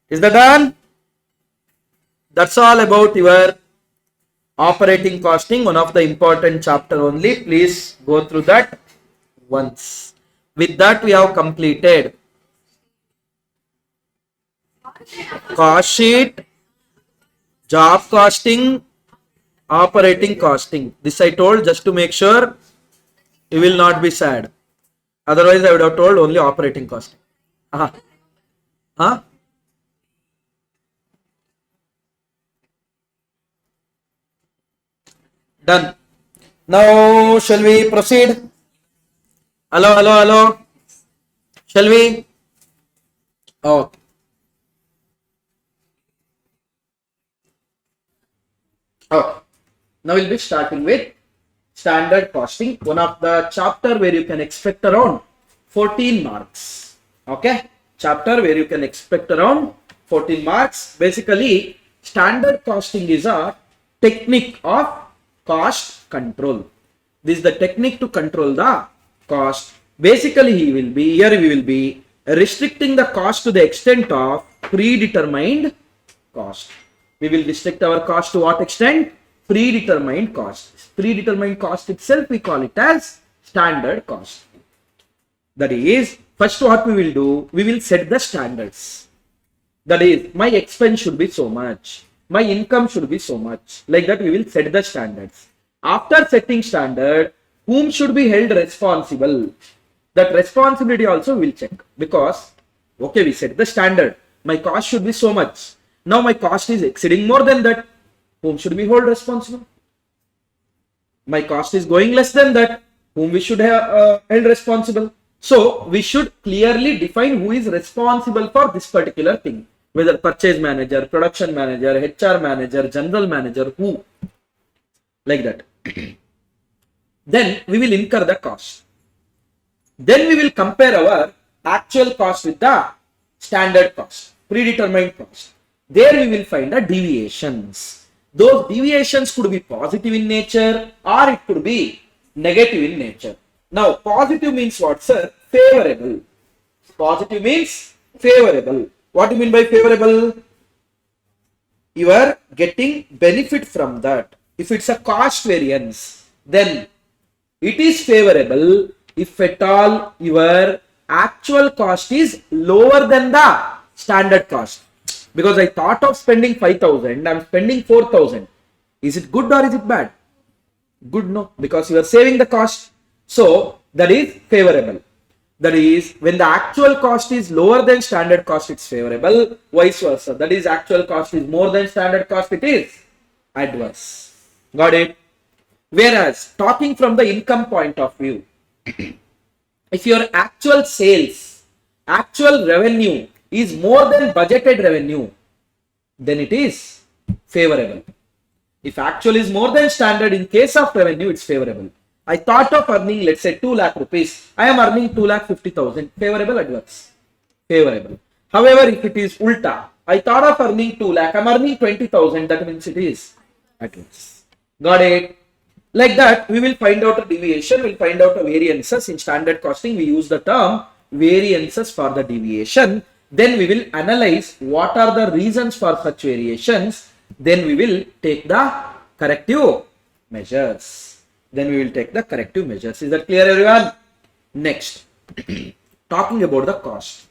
Is that done? That's all about your operating costing, one of the important chapter only. Please go through that once. With that, we have completed cost sheet, job costing, operating costing. This I told just to make sure you will not be sad. Otherwise, I would have told only operating costing. Done. Now, shall we proceed? Hello. Shall we? Okay. Okay. Now we'll be starting with standard costing, one of the chapter where you can expect around 14 marks. Okay, chapter where you can expect around 14 marks. Basically, standard costing is a technique of cost control. This is the technique to control the cost. Basically, we will be restricting the cost to the extent of predetermined cost. We will restrict our cost to what extent? Predetermined cost. Predetermined cost itself we call it as standard cost. That is, first what we will do, we will set the standards. That is, my expense should be so much, my income should be so much. Like that we will set the standards. After setting standard, whom should be held responsible? That responsibility also we will check, because okay, we set the standard, my cost should be so much. Now my cost is exceeding more than that. Whom should we hold responsible? My cost is going less than that. Whom we should have held responsible? So we should clearly define who is responsible for this particular thing. Whether purchase manager, production manager, HR manager, general manager, who? Like that. Then we will incur the cost. Then we will compare our actual cost with the standard cost, predetermined cost. There we will find the deviations. Those deviations could be positive in nature or it could be negative in nature. Now, positive means what, sir? Favorable. Positive means favorable. What do you mean by favorable? You are getting benefit from that. If it's a cost variance, then it is favorable if at all your actual cost is lower than the standard cost. Because I thought of spending 5,000, I'm spending 4,000. Is it good or is it bad? Good, no, because you are saving the cost. So that is favorable. That is, when the actual cost is lower than standard cost, it's favorable. Vice versa. That is, actual cost is more than standard cost, it is adverse. Got it? Whereas, talking from the income point of view, if your actual sales, actual revenue is more than budgeted revenue, then it is favorable. If actual is more than standard, in case of revenue, it's favorable. I thought of earning, let's say 2 lakh rupees. I am earning 2,50,000. Favorable, adverse? Favorable. However, if it is ulta, I thought of earning 2 lakh. I'm earning 20,000. That means it is at least. Got it? Like that, we will find out a deviation. We'll find out a variances. In standard costing, we use the term variances for the deviation. Then we will analyze what are the reasons for such variations. Then we will take the corrective measures. Is that clear, everyone? Next, talking about the cost.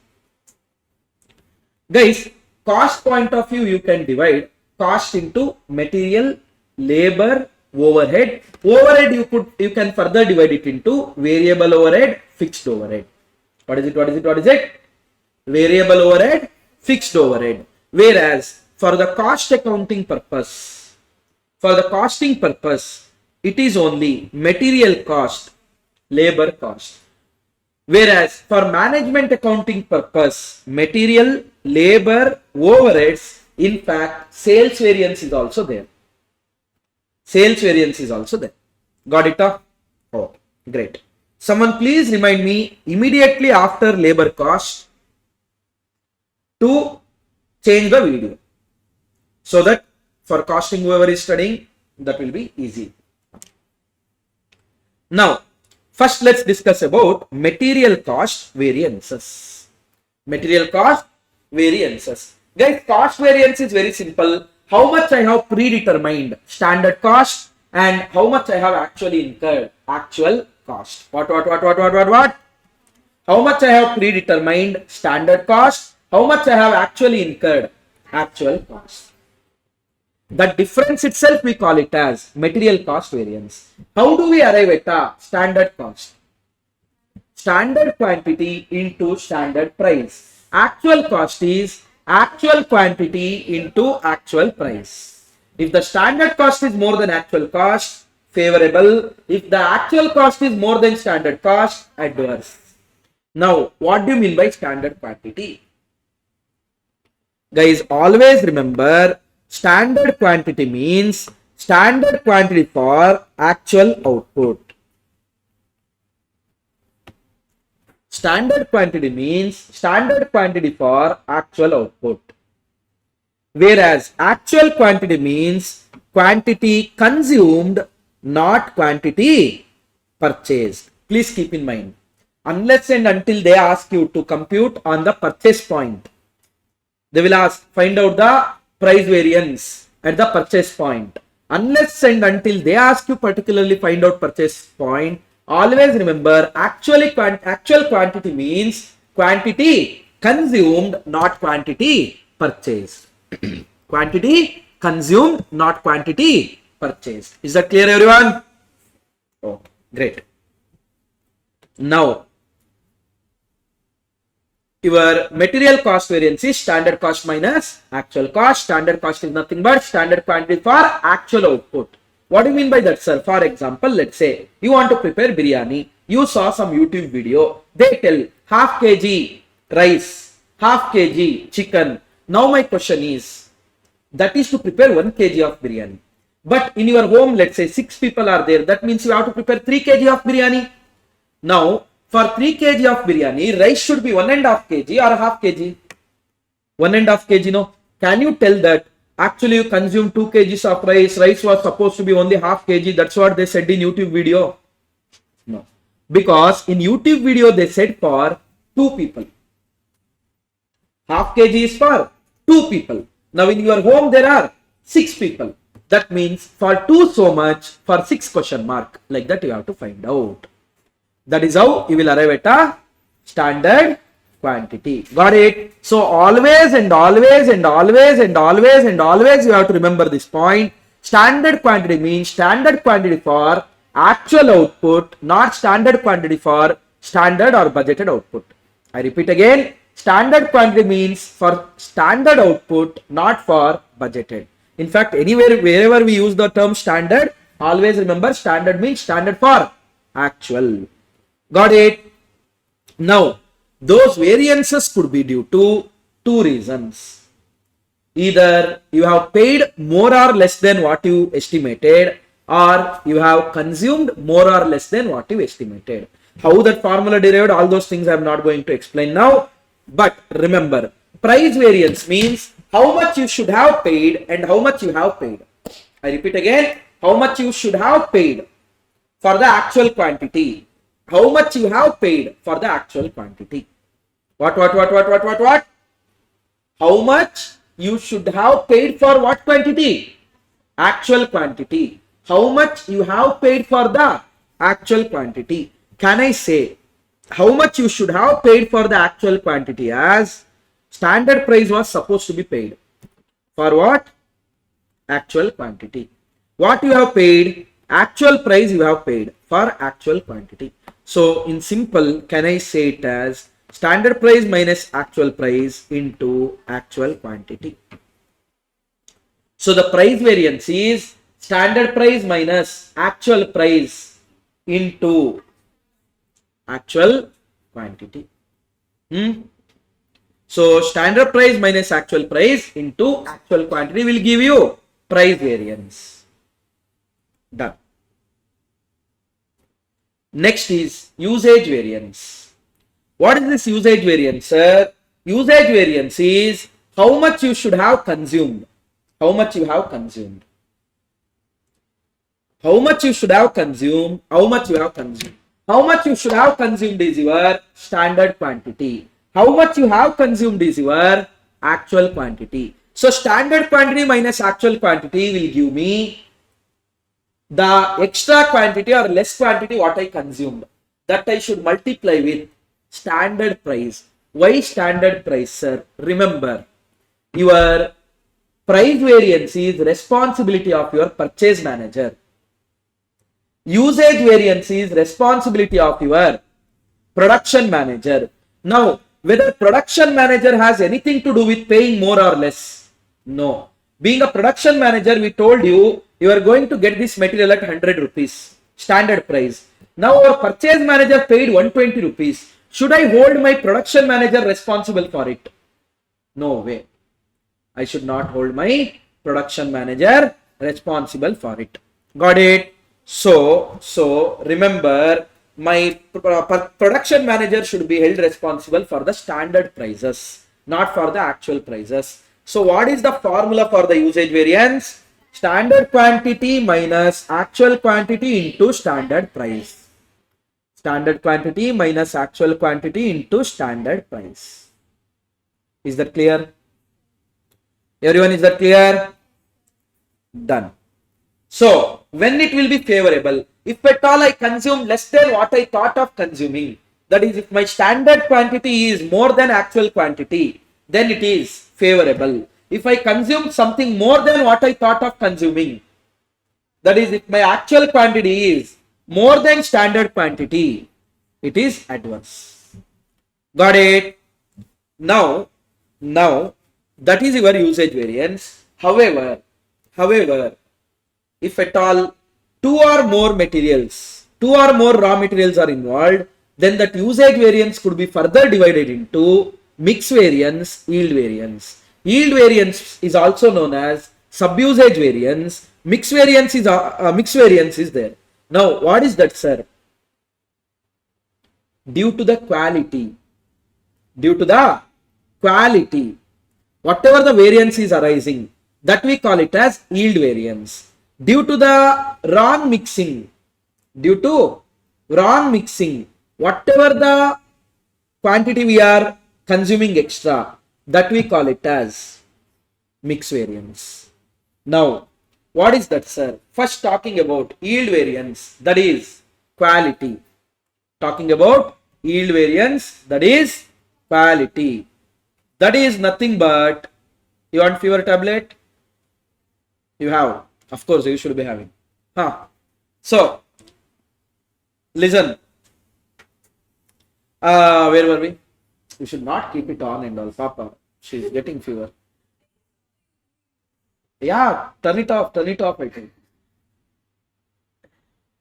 Guys, cost point of view, you can divide cost into material, labor, overhead. Overhead you can further divide it into variable overhead, fixed overhead. What is it? Variable overhead, fixed overhead. Whereas for the cost accounting purpose, it is only material cost, labor cost. Whereas for management accounting purpose, material, labor, overheads, in fact, sales variance is also there. Got it? Oh, great. Someone please remind me immediately after labor cost to change the video, so that for costing whoever is studying, that will be easy. Now, first let's discuss about material cost variances. Guys, cost variance is very simple. How much I have predetermined standard cost and how much I have actually incurred actual cost. What? How much I have predetermined standard cost, how much I have actually incurred actual cost. The difference itself we call it as material cost variance. How do we arrive at a standard cost? Standard quantity into standard price. Actual cost is actual quantity into actual price. If the standard cost is more than actual cost, favorable. If the actual cost is more than standard cost, adverse. Now, what do you mean by standard quantity? Guys, always remember, standard quantity means standard quantity for actual output. Standard quantity means standard quantity for actual output. Whereas actual quantity means quantity consumed, not quantity purchased. Please keep in mind, unless and until they ask you to compute on the purchase point, they will ask, find out the price variance at the purchase point. Unless and until they ask you particularly find out purchase point, always remember actual quantity means quantity consumed, not quantity purchased. Quantity consumed, not quantity purchased. Is that clear, everyone? Oh, great. Now, your material cost variance is standard cost minus actual cost. Standard cost is nothing but standard quantity for actual output. What do you mean by that, sir? For example, let's say you want to prepare biryani. You saw some YouTube video. They tell half kg rice, half kg chicken. Now my question is, that is to prepare 1 kg of biryani. But in your home, let's say 6 people are there. That means you have to prepare 3 kg of biryani. Now, for 3 kg of biryani, rice should be 1.5 kg or half kg. 1.5 kg, no? Can you tell that actually you consume 2 kgs of rice? Rice was supposed to be only half kg. That's what they said in YouTube video. No. Because in YouTube video, they said for 2 people. Half kg is for 2 people. Now in your home, there are 6 people. That means for 2 so much, for 6 question mark. Like that you have to find out. That is how you will arrive at a standard quantity. Got it? So always and always and always and always and always you have to remember this point. Standard quantity means standard quantity for actual output, not standard quantity for standard or budgeted output. I repeat again. Standard quantity means for standard output, not for budgeted. In fact, anywhere, wherever we use the term standard, always remember standard means standard for actual. Got it? Now, those variances could be due to 2 reasons. Either you have paid more or less than what you estimated, or you have consumed more or less than what you estimated. How that formula derived, all those things I am not going to explain now. But remember, price variance means how much you should have paid and how much you have paid. I repeat again, how much you should have paid for the actual quantity. How much you have paid for the actual quantity. What? How much you should have paid for what quantity? Actual quantity. How much you have paid for the actual quantity? Can I say how much you should have paid for the actual quantity as standard price was supposed to be paid? For what? Actual quantity. What you have paid? Actual price you have paid for actual quantity. So in simple, can I say it as standard price minus actual price into actual quantity? So the price variance is standard price minus actual price into actual quantity. So standard price minus actual price into actual quantity will give you price variance. Done. Next is usage variance. What is this usage variance, sir? Usage variance is how much you should have consumed. How much you have consumed. How much you should have consumed. How much you have consumed. How much you should have consumed is your standard quantity. How much you have consumed is your actual quantity. So standard quantity minus actual quantity will give me the extra quantity or less quantity what I consumed. That I should multiply with standard price. Why standard price, sir? Remember, your price variance is responsibility of your purchase manager. Usage variance is responsibility of your production manager. Now, whether production manager has anything to do with paying more or less? No. Being a production manager, we told you, you are going to get this material at 100 rupees, standard price. Now our purchase manager paid 120 rupees. Should I hold my production manager responsible for it? No way. I should not hold my production manager responsible for it. Got it? So remember, my production manager should be held responsible for the standard prices, not for the actual prices. So what is the formula for the usage variance? Standard quantity minus actual quantity into standard price. Standard quantity minus actual quantity into standard price. Is that clear? Everyone, is that clear? Done. So when it will be favorable? If at all I consume less than what I thought of consuming, that is, if my standard quantity is more than actual quantity, then it is favorable. If I consume something more than what I thought of consuming, that is, if my actual quantity is more than standard quantity, it is adverse. Got it? Now that is your usage variance. However, if at all two or more raw materials are involved, then that usage variance could be further divided into mix variance, yield variance. Yield variance is also known as sub-usage variance. Mix variance is there. Now, what is that, sir? Due to the quality, whatever the variance is arising, that we call it as yield variance. Due to the wrong mixing, whatever the quantity we are consuming extra, that we call it as mix variance. Now, what is that, sir? First, talking about yield variance, that is quality. Talking about yield variance, that is quality. That is nothing but, you want fever tablet? You have. Of course, you should be having. So, listen. Where were we? You should not keep it on and all. Papa, she's getting fever. Yeah, turn it off, I think.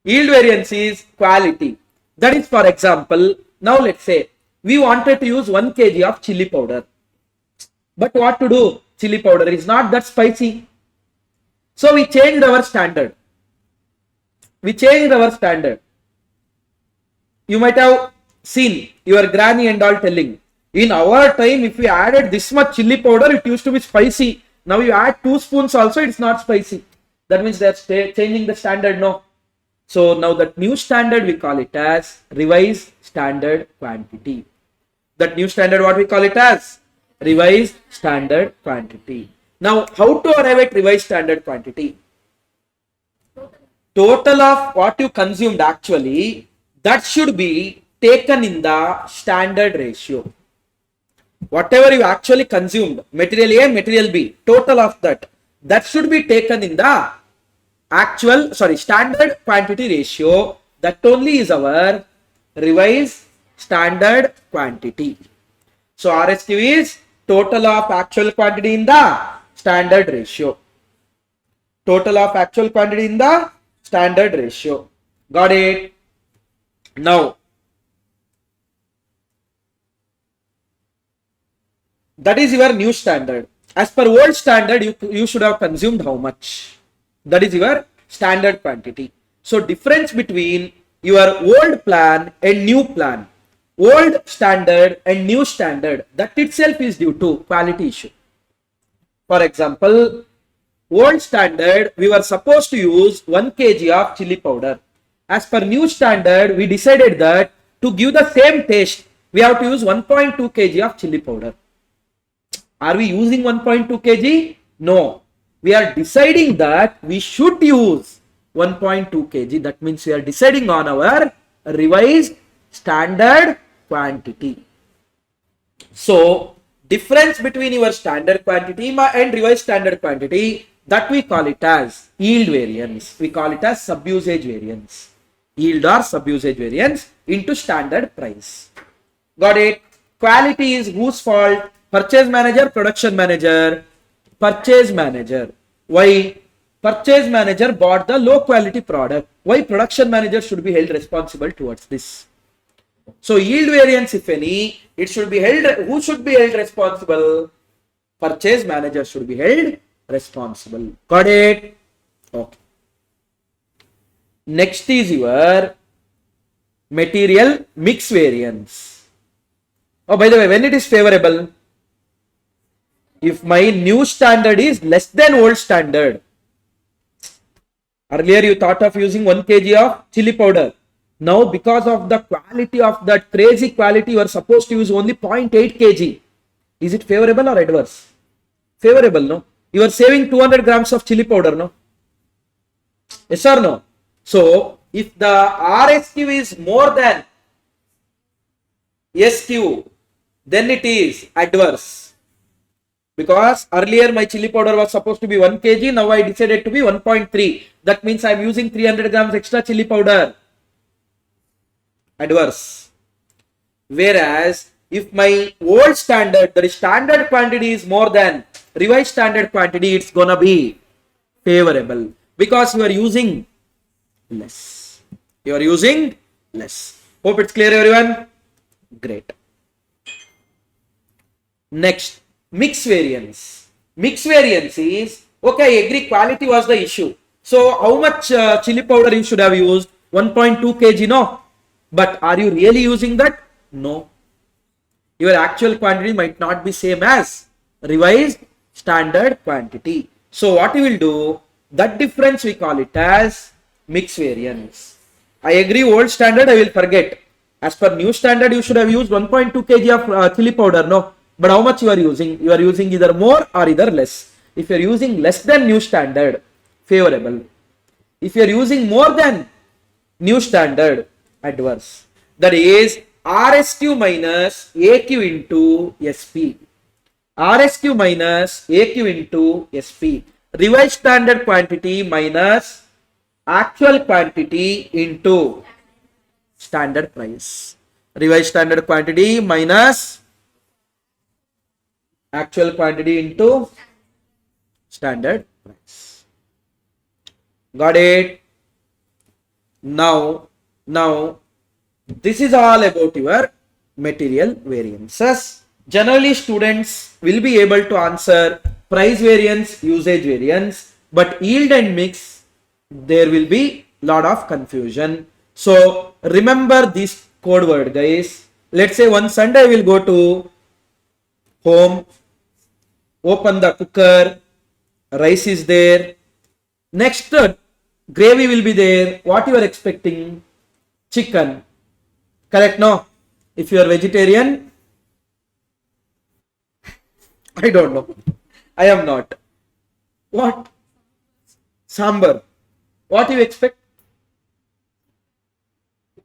Yield variance is quality. That is, for example, now let's say we wanted to use 1 kg of chili powder. But what to do? Chili powder is not that spicy. So we changed our standard. You might have seen your granny and all telling, In our time, if we added this much chili powder, it used to be spicy. Now you add 2 spoons also, it's not spicy. That means they're changing the standard, no? So now that new standard, we call it as revised standard quantity. That new standard, what we call it as? Revised standard quantity. Now, how to arrive at revised standard quantity? Total of what you consumed actually, that should be taken in the standard ratio. Whatever you actually consumed, material A, material B, total of that should be taken in the standard quantity ratio. That only is our revised standard quantity. So RSQ is total of actual quantity in the standard ratio. Total of actual quantity in the standard ratio. Got it? Now, that is your new standard. As per old standard, you should have consumed how much? That is your standard quantity. So difference between your old plan and new plan, old standard and new standard, that itself is due to quality issue. For example, old standard, we were supposed to use 1 kg of chili powder. As per new standard, we decided that to give the same taste, we have to use 1.2 kg of chili powder. Are we using 1.2 kg? No. We are deciding that we should use 1.2 kg. That means we are deciding on our revised standard quantity. So, difference between your standard quantity and revised standard quantity, that we call it as yield variance. We call it as sub-usage variance. Yield or sub-usage variance into standard price. Got it? Quality is whose fault? Purchase manager, production manager. Purchase manager. Why? Purchase manager bought the low quality product. Why production manager should be held responsible towards this? So yield variance, if any, it should be held. Who should be held responsible? Purchase manager should be held responsible. Got it? Okay. Next is your material mix variance. Oh, by the way, when it is favorable, if my new standard is less than old standard. Earlier you thought of using 1 kg of chili powder. Now because of the quality of that crazy quality, you are supposed to use only 0.8 kg. Is it favorable or adverse? Favorable, no? You are saving 200 grams of chili powder, no? Yes or no? So if the RSQ is more than SQ, then it is adverse. Because earlier my chili powder was supposed to be 1 kg, now I decided to be 1.3. That means I am using 300 grams extra chili powder. Adverse. Whereas if my old standard, that is standard quantity, is more than revised standard quantity, it's gonna be favorable. Because you are using less. You are using less. Hope it's clear, everyone. Great. Next. Mix variance. Mix variance is, okay, I agree quality was the issue. So how much chili powder you should have used? 1.2 kg, no? But are you really using that? No. Your actual quantity might not be same as revised standard quantity. So what you will do, that difference we call it as mix variance. I agree old standard I will forget. As per new standard you should have used 1.2 kg of chili powder, no? But how much you are using? You are using either more or either less. If you are using less than new standard, favorable. If you are using more than new standard, adverse. That is RSQ minus AQ into SP. RSQ minus AQ into SP. Revised standard quantity minus actual quantity into standard price. Revised standard quantity minus actual quantity into standard price. Got it? Now, this is all about your material variances. Generally, students will be able to answer price variance, usage variance, but yield and mix, there will be lot of confusion. So remember this code word, guys. Let's say one Sunday I will go to home, open the cooker, rice is there. Next, gravy will be there. What you are expecting? Chicken. Correct? No? If you are vegetarian, I don't know. I am not. What? Sambar. What you expect?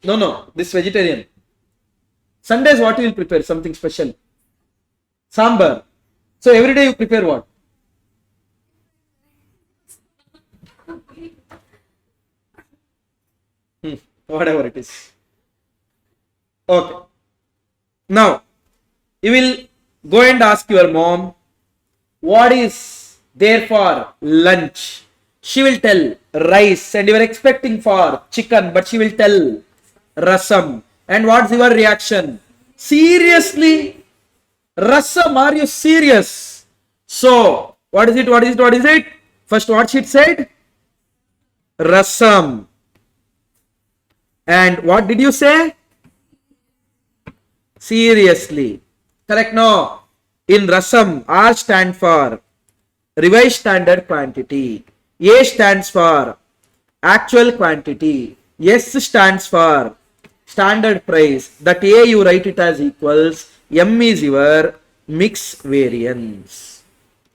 No. This vegetarian. Sundays, what you will prepare? Something special. Sambar. So every day you prepare what? Whatever it is. Okay. Now, you will go and ask your mom, what is there for lunch? She will tell rice, and you are expecting for chicken, but she will tell rasam. And what's your reaction? Seriously? Rasam, are you serious? So, what is it? First, what she said? Rasam. And what did you say? Seriously. Correct? No. In rasam, R stands for revised standard quantity. A stands for actual quantity. S stands for standard price. That A you write it as equals. M is your mix variance.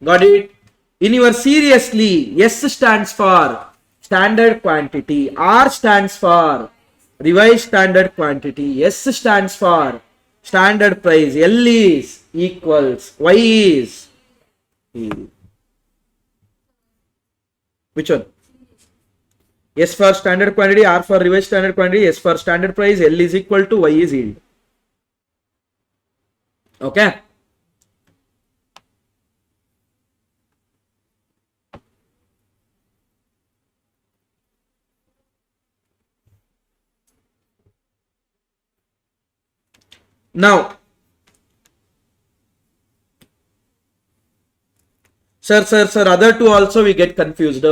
Got it? In your seriously, S stands for standard quantity. R stands for revised standard quantity. S stands for standard price. L is equals. Y is which one? S for standard quantity, R for revised standard quantity, S for standard price, L is equal to Y is yield. Okay. Now, sir, other two also we get confused.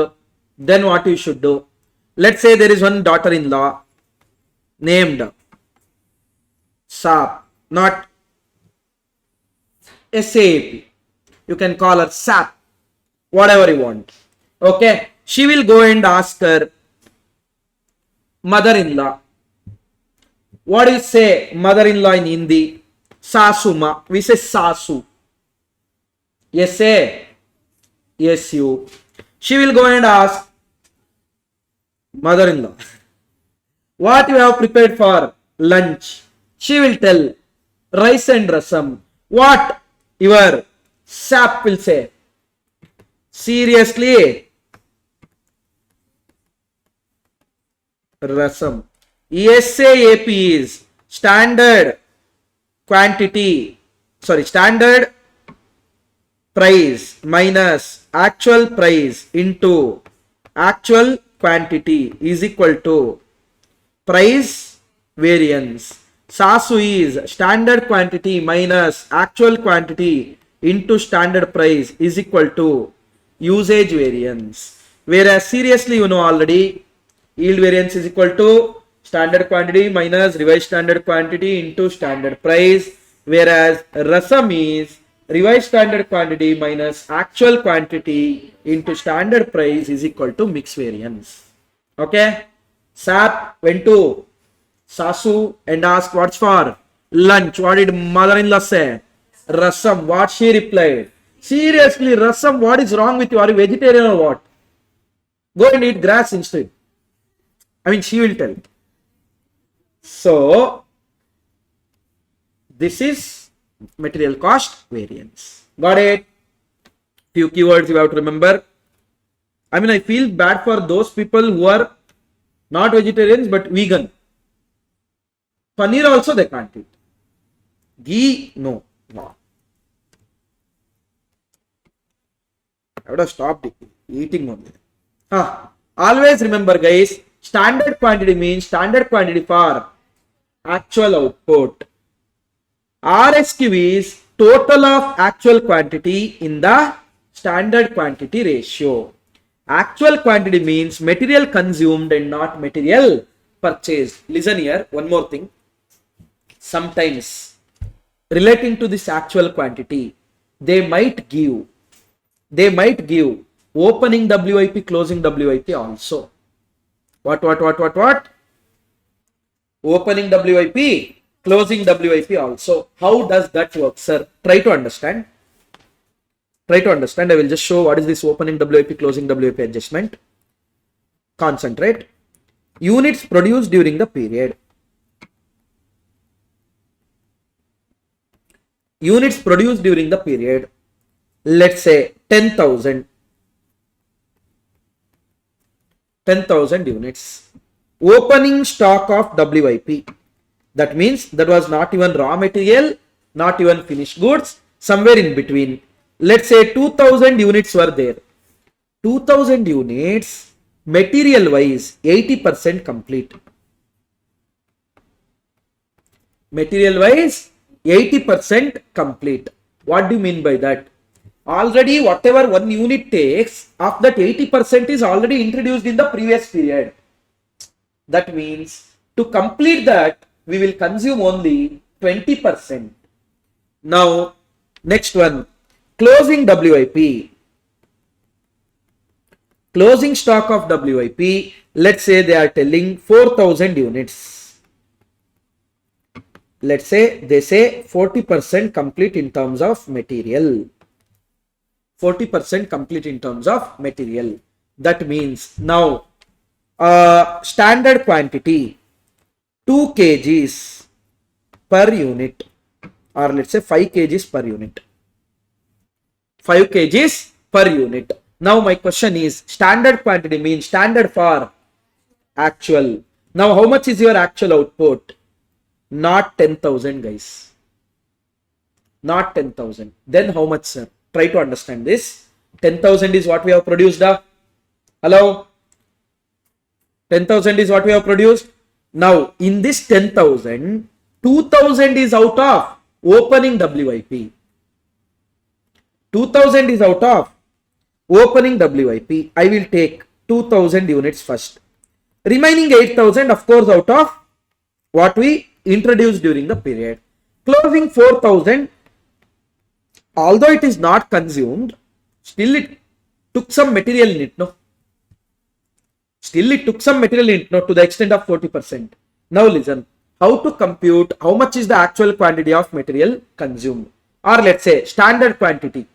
Then what you should do? Let's say there is one daughter-in-law named SAP, not SAP. You can call her SAP, whatever you want. Okay. She will go and ask her mother-in-law. What do you say mother-in-law in Hindi? Sasuma. We say Sasu. Yes, say. Yes, you. She will go and ask mother-in-law, what you have prepared for lunch? She will tell rice and rasam. What your sap will say? Seriously? Rasam. SAP is standard quantity, standard price minus actual price into actual quantity is equal to price variance. Sasu is standard quantity minus actual quantity into standard price is equal to usage variance. Whereas seriously, you know already, yield variance is equal to standard quantity minus revised standard quantity into standard price. Whereas rasam is revised standard quantity minus actual quantity into standard price is equal to mix variance. Okay. Sap went to Sasu and asked what's for lunch. What did mother-in-law say? Rasam. What she replied? Seriously, rasam, what is wrong with you? Are you vegetarian or what? Go and eat grass instead. I mean, she will tell. So, this is material cost variance. Got it? Few keywords you have to remember. I mean, I feel bad for those people who are not vegetarians but vegan. Paneer also they can't eat. Ghee, no. I would have stopped eating only. Always remember, guys, standard quantity means standard quantity for actual output. RSQ is total of actual quantity in the standard quantity ratio. Actual quantity means material consumed and not material purchased. Listen here, one more thing. Sometimes relating to this actual quantity, they might give opening WIP, closing WIP also. What? Opening WIP, closing WIP also. How does that work, sir? Try to understand. I will just show what is this opening WIP, closing WIP adjustment. Concentrate. Units produced during the period. Units produced during the period. Let's say 10,000 units. Opening stock of WIP. That means that was not even raw material, not even finished goods, somewhere in between. Let's say 2,000 units were there. 2,000 units, material wise, 80% complete. Material wise, 80% complete. What do you mean by that? Already whatever one unit takes, of that 80% is already introduced in the previous period. That means to complete that, we will consume only 20%. Now, next one, closing WIP. Closing stock of WIP, let's say they are telling 4,000 units. Let's say they say 40% complete in terms of material. 40% complete in terms of material. That means now standard quantity 2 kgs per unit, or let's say 5 kgs per unit. 5 kgs per unit. Now my question is, standard quantity means standard for actual. Now how much is your actual output? Not 10,000 guys. Not 10,000. Then how much, sir? Try to understand this. 10,000 is what we have produced. Hello? 10,000 is what we have produced. Now in this 10,000, 2,000 is out of opening WIP. 2,000 is out of opening WIP. I will take 2,000 units first. Remaining 8,000 of course out of what we introduced during the period. Closing 4,000, although it is not consumed, still it took some material in it, no? Still it took some material in it, no, to the extent of 40%. Now listen, how to compute how much is the actual quantity of material consumed, or let's say standard quantity.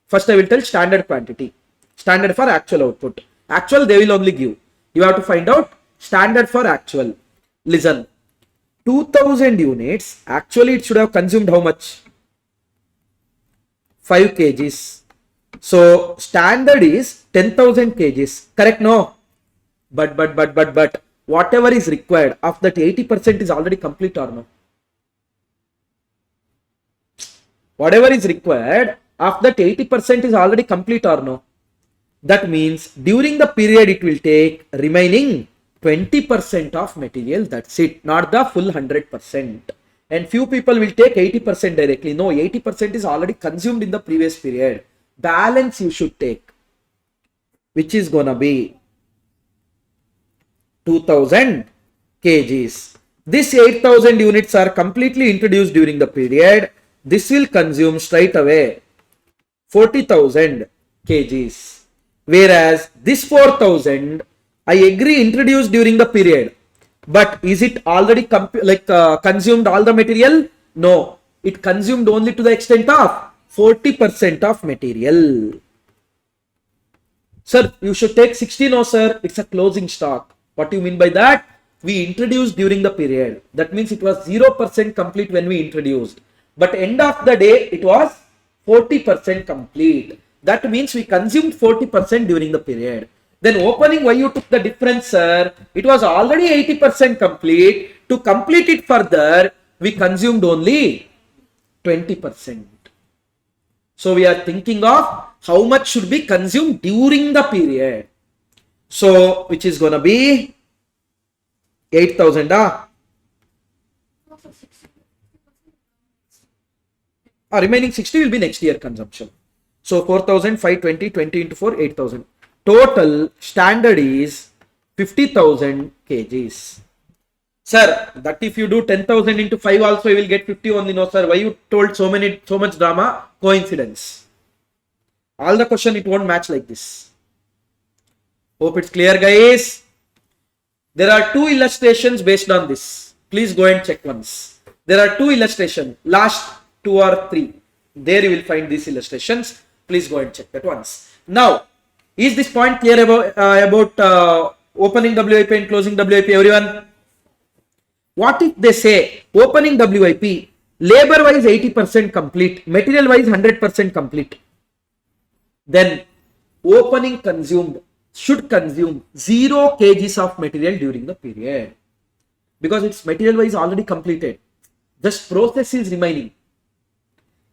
First I will tell standard quantity. Standard for actual output. Actual they will only give. You have to find out standard for actual. Listen, 2,000 units, actually it should have consumed how much? 5 kgs. So standard is 10,000 kgs. Correct? No? But whatever is required of that 80% is already complete or no? Whatever is required of that 80% is already complete or no? That means during the period it will take remaining 20% of material. That's it, not the full 100%. And few people will take 80% directly. No, 80% is already consumed in the previous period. Balance you should take, which is gonna be 2,000 kgs. This 8,000 units are completely introduced during the period. This will consume straight away 40,000 kgs. Whereas this 4,000, I agree, introduced during the period. But is it already consumed all the material? No. It consumed only to the extent of 40% of material. Sir, you should take 60. No, sir. It's a closing stock. What do you mean by that? We introduced during the period. That means it was 0% complete when we introduced. But end of the day, it was 40% complete. That means we consumed 40% during the period. Then opening, why you took the difference, sir? It was already 80% complete. To complete it further, we consumed only 20%. So we are thinking of how much should be consumed during the period. So which is gonna be 8,000. Remaining 60 will be next year consumption. So 4,000, 520, 20 into 4, 8,000. Total standard is 50,000 kgs. Sir, that if you do 10,000 into 5 also you will get 50 only. No, sir. Why you told so much drama? coincidence. All the question it won't match like this. Hope it's clear, guys. There are two illustrations based on this. Please go and check once. There are two illustrations, last 2 or 3. There you will find these illustrations. Please go and check that once. Now, is this point clear about opening WIP and closing WIP, everyone? What if they say opening WIP, labor wise 80% complete, material wise 100% complete? Then opening should consume 0 kgs of material during the period, because its material wise already completed. Just process is remaining.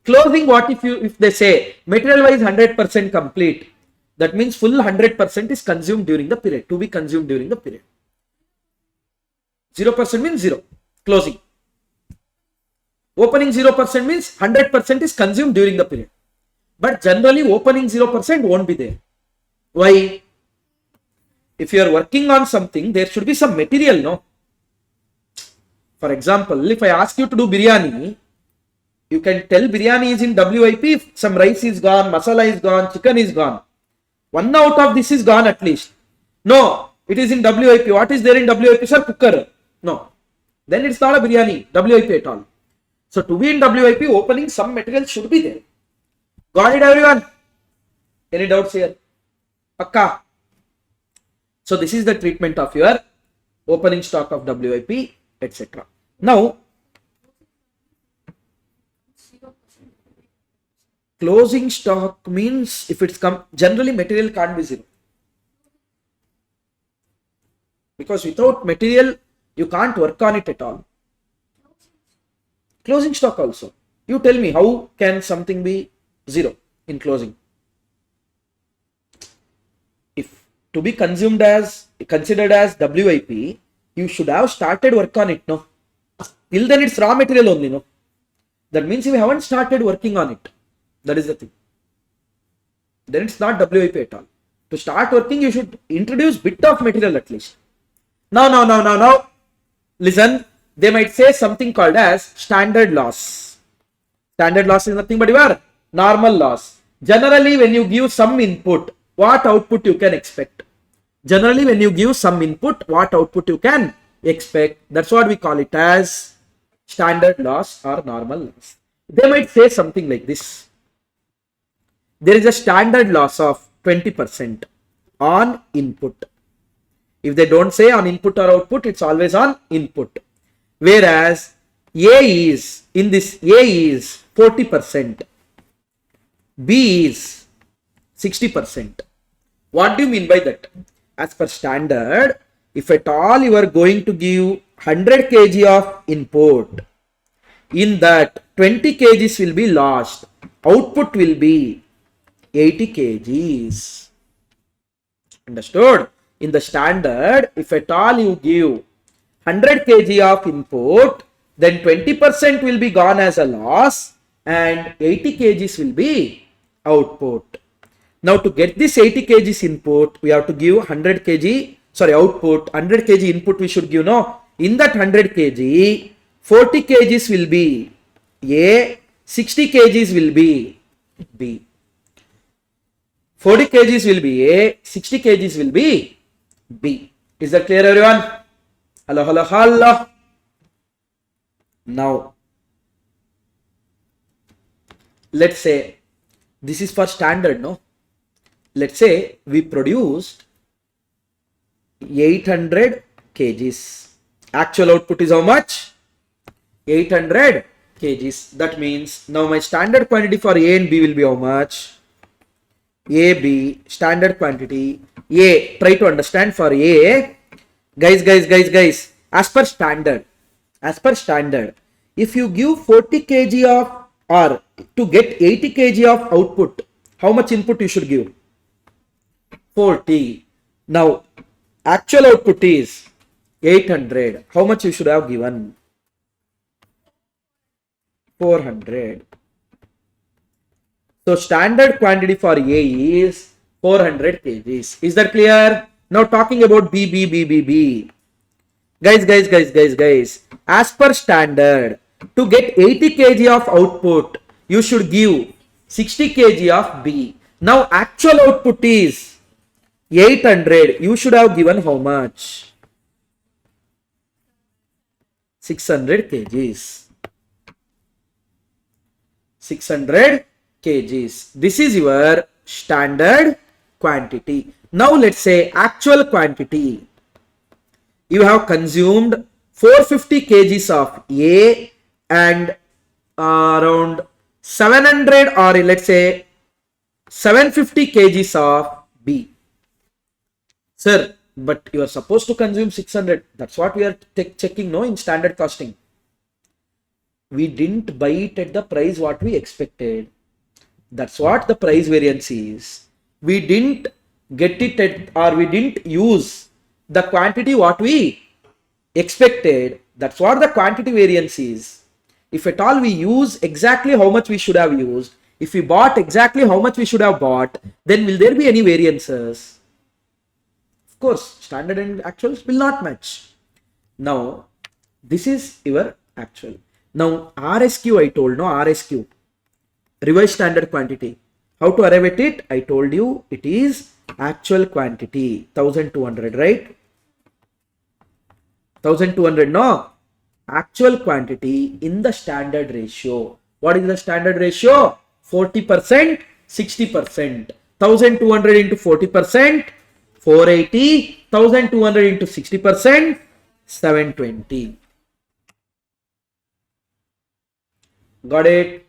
Closing, what if they say material wise 100% complete? That means full 100% is consumed during the period, to be consumed during the period. 0% means 0. Closing. Opening 0% means 100% is consumed during the period. But generally opening 0% won't be there. Why? If you are working on something, there should be some material, no? For example, if I ask you to do biryani, you can tell biryani is in WIP if some rice is gone, masala is gone, chicken is gone. 1 out of this is gone at least. No, it is in WIP. What is there in WIP, sir? Cooker. No. Then it's not a biryani, WIP at all. So to be in WIP, opening some material should be there. Got it, everyone? Any doubts here? Pakka. So this is the treatment of your opening stock of WIP, etc. Now, closing stock means if it's generally material can't be 0. Because without material, you can't work on it at all. Closing stock also. You tell me, how can something be 0 in closing? If to be considered as WIP, you should have started work on it, no? Till then it's raw material only, no? That means you haven't started working on it. That is the thing. Then it's not WIP at all. To start working, you should introduce bit of material at least. Now. Listen, they might say something called as standard loss. Standard loss is nothing but your normal loss. Generally, when you give some input, what output you can expect? Generally, when you give some input, what output you can expect? That's what we call it as standard loss or normal loss. They might say something like this. There is a standard loss of 20% on input. If they don't say on input or output, it's always on input. Whereas A is 40%, B is 60%. What do you mean by that? As per standard, if at all you are going to give 100 kg of input, in that 20 kgs will be lost. Output will be 80 kgs. Understood? In the standard, if at all you give 100 kg of input, then 20% will be gone as a loss and 80 kgs will be output. Now to get this 80 kgs input, we have to give output, 100 kg input we should give, no? In that 100 kg, 40 kgs will be A, 60 kgs will be B. 40 kgs will be A, 60 kgs will be B. Is that clear, everyone? Hello. Now, let's say this is for standard, no? Let's say we produced 800 kgs. Actual output is how much? 800 kgs. That means now my standard quantity for A and B will be how much? AB, standard quantity. A, try to understand for A. Guys, as per standard, if you give 40 kg of, or to get 80 kg of output, how much input you should give? 40. Now, actual output is 800. How much you should have given? 400. So, standard quantity for A is 400 kgs. Is that clear? Now, talking about B. Guys. As per standard, to get 80 kg of output, you should give 60 kg of B. Now actual output is 800. You should have given how much? 600 kgs. 600 kgs. This is your standard quantity. Now let's say actual quantity. You have consumed 450 kgs of A and around 700 or let's say 750 kgs of B. Sir, but you are supposed to consume 600. That's what we are checking, no, in standard costing. We didn't buy it at the price what we expected. That's what the price variance is. We didn't get it at, or we didn't use the quantity what we expected. That's what the quantity variance is. If at all we use exactly how much we should have used, if we bought exactly how much we should have bought, then will there be any variances? Of course, standard and actuals will not match. Now, this is your actual. Now, RSQ I told, no, RSQ, revised standard quantity. How to arrive at it? I told you it is actual quantity, 1200, right? 1200, no? Actual quantity in the standard ratio. What is the standard ratio? 40%, 60%. 1200 into 40%, 480. 1200 into 60%, 720. Got it?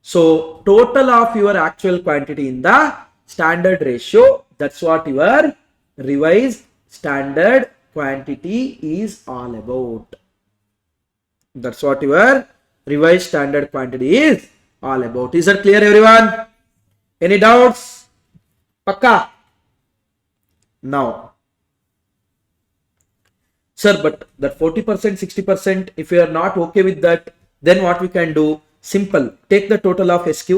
So total of your actual quantity in the standard ratio, that's what your revised standard quantity is all about. That's what your revised standard quantity is all about. Is that clear, everyone? Any doubts? Pakka? Now, sir, but that 40%, 60%, if you are not okay with that, then what we can do? Simple. Take the total of SQ.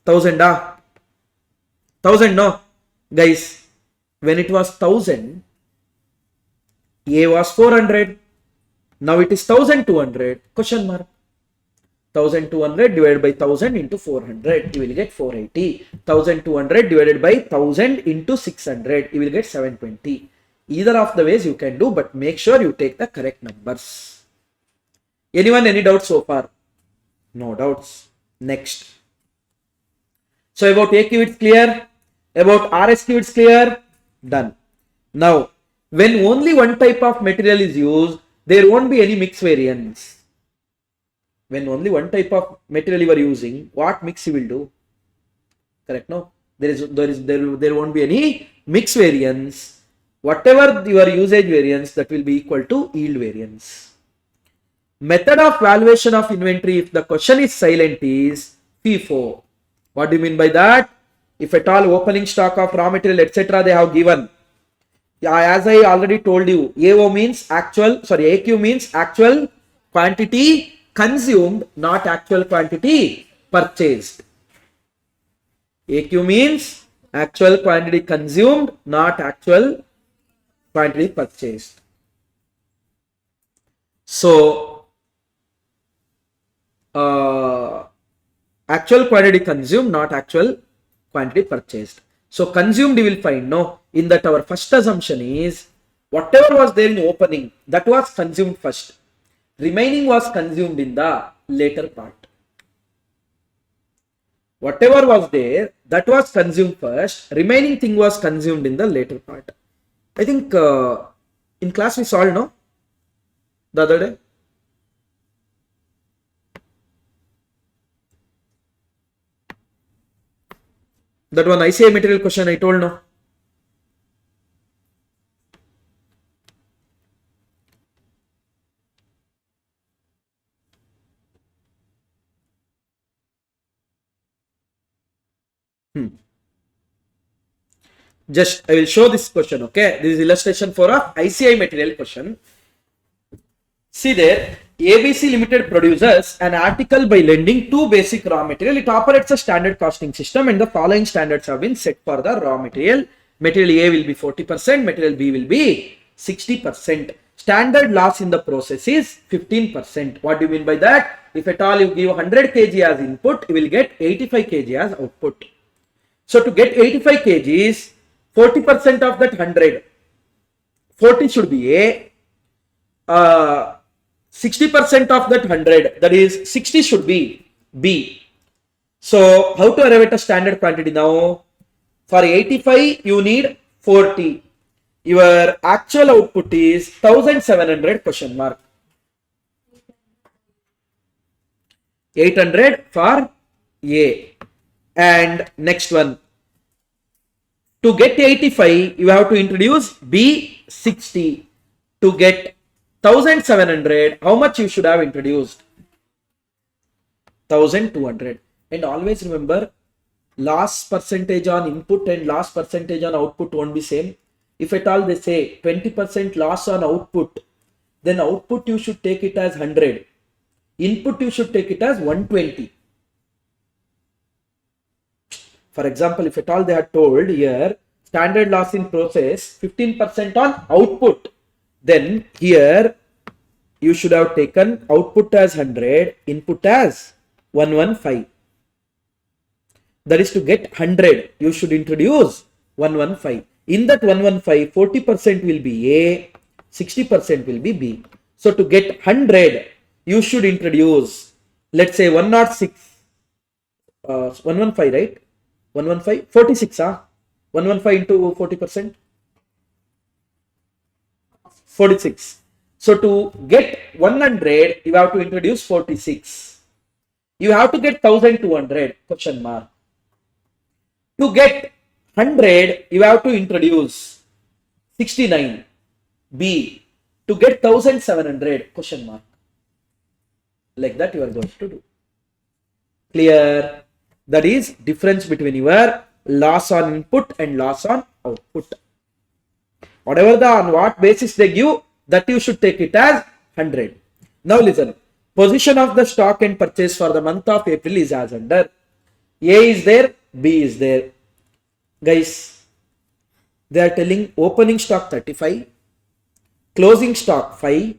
1000, 1000, no? Guys, when it was 1000, A was 400. Now it is 1200. Question mark. 1200 divided by 1000 into 400. You will get 480. 1200 divided by 1000 into 600. You will get 720. Either of the ways you can do, but make sure you take the correct numbers. Anyone, any doubts so far? No doubts. Next. So about AQ it's clear. About RSQ it's clear. Done. Now, when only one type of material is used, there won't be any mix variance. When only one type of material you are using, what mix you will do? Correct, no? There won't be any mix variance. Whatever your usage variance, that will be equal to yield variance. Method of valuation of inventory, if the question is silent, is FIFO. What do you mean by that? If at all opening stock of raw material, etc., they have given. As I already told you, AO means actual, AQ means actual quantity consumed, not actual quantity purchased. AQ means actual quantity consumed, not actual quantity purchased. So, actual quantity consumed, not actual quantity purchased. So consumed you will find, no, in that our first assumption is whatever was there in opening, that was consumed first. Remaining was consumed in the later part. Whatever was there, that was consumed first. Remaining thing was consumed in the later part. I think in class we solved, no? The other day. That one ICA material question I told, no? Just I will show this question, okay? This is illustration for a ICI material question. See there, ABC Limited produces an article by lending two basic raw material. It operates a standard costing system and the following standards have been set for the raw material. Material A will be 40%, material B will be 60%. Standard loss in the process is 15%. What do you mean by that? if at all you give 100 kg as input, you will get 85 kg as output. So to get 85 kgs, 40% of that 100, 40 should be A, 60% of that 100, that is 60 should be B. So how to arrive at a standard quantity now? For 85, you need 40. Your actual output is 1700 question mark. 800 for A. And next one. To get 85, you have to introduce B 60. To get 1700, how much you should have introduced? 1200. And always remember, loss percentage on input and loss percentage on output won't be same. If at all they say 20% loss on output, then output you should take it as 100. Input you should take it as 120. For example, if at all they had told here standard loss in process 15% on output, then here you should have taken output as 100, input as 115. That is to get 100, you should introduce 115. In that 115, 40% will be A, 60% will be B. So to get 100, you should introduce, let's say 106, 115, right? 115, 46, 115 into 40%, 46. So to get 100, you have to introduce 46. You have to get 1200, question mark. To get 100, you have to introduce 69, B. To get 1700, question mark. Like that you are going to do. Clear? That is difference between your loss on input and loss on output. Whatever on what basis they give, that you should take it as 100. Now listen. Position of the stock and purchase for the month of April is as under. A is there, B is there. Guys, they are telling opening stock 35, closing stock 5,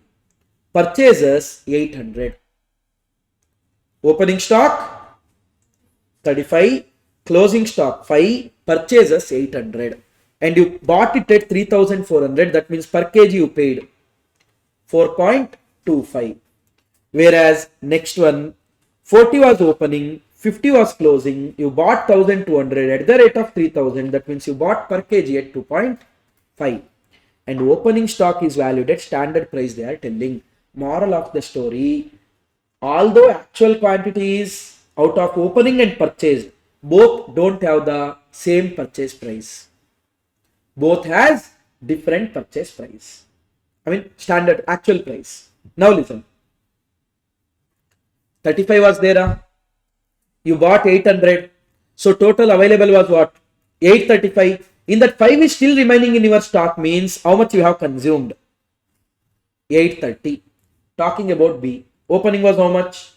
purchases 800. Opening stock 35, closing stock 5, purchases 800. And you bought it at 3400, that means per kg you paid 4.25. Whereas next one, 40 was opening, 50 was closing, you bought 1200 at the rate of 3000, that means you bought per kg at 2.5. And opening stock is valued at standard price, they are telling. Moral of the story, although actual quantities out of opening and purchase, both don't have the same purchase price. Both has different purchase price. Standard actual price. Now listen. 35 was there. You bought 800. So total available was what? 835. In that 5 is still remaining in your stock, means how much you have consumed? 830. Talking about B. Opening was how much?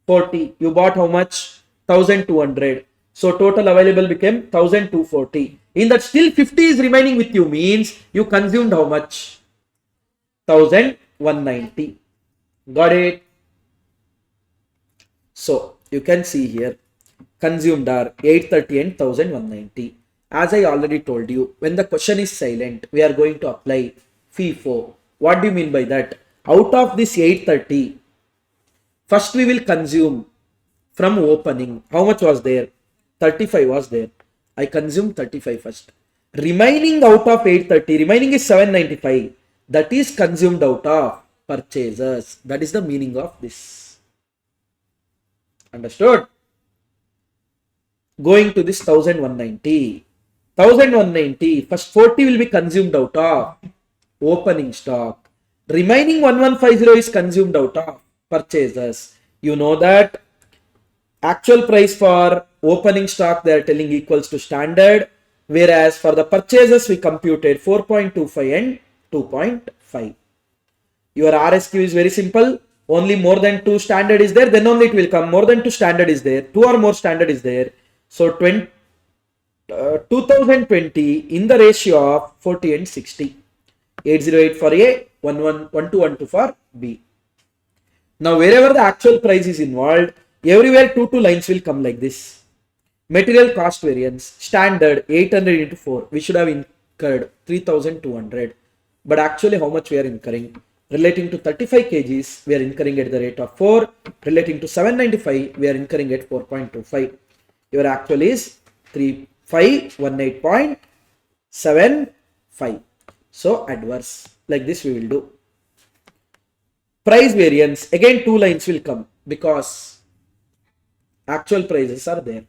40. You bought how much? 1200. So total available became 1240. In that still 50 is remaining with you, means you consumed how much? 1190. Got it? So you can see here consumed are 830 and 1190. As I already told you, when the question is silent, we are going to apply FIFO. What do you mean by that? Out of this 830, first we will consume from opening. How much was there? 35 was there. I consumed 35 first. Remaining out of 830, remaining is 795. That is consumed out of purchases. That is the meaning of this. Understood? Going to this 1190. 1190, first 40 will be consumed out of opening stock. Remaining 1150 is consumed out of purchases. You know that actual price for opening stock they are telling equals to standard, whereas for the purchases we computed 4.25 and 2.5. Your RSQ is very simple. Only more than 2 standard is there, then only it will come. More than 2 standard is there, 2 or more standard is there. So 2020 in the ratio of 40 and 60. 808 for A, 1212 for B. Now wherever the actual price is involved, everywhere two lines will come like this. Material cost variance, standard 800 into 4. We should have incurred 3200. But actually how much we are incurring? Relating to 35 kgs, we are incurring at the rate of 4. Relating to 795, we are incurring at 4.25. Your actual is 3518.75. So adverse. Like this we will do. Price variance, again two lines will come because actual prices are there.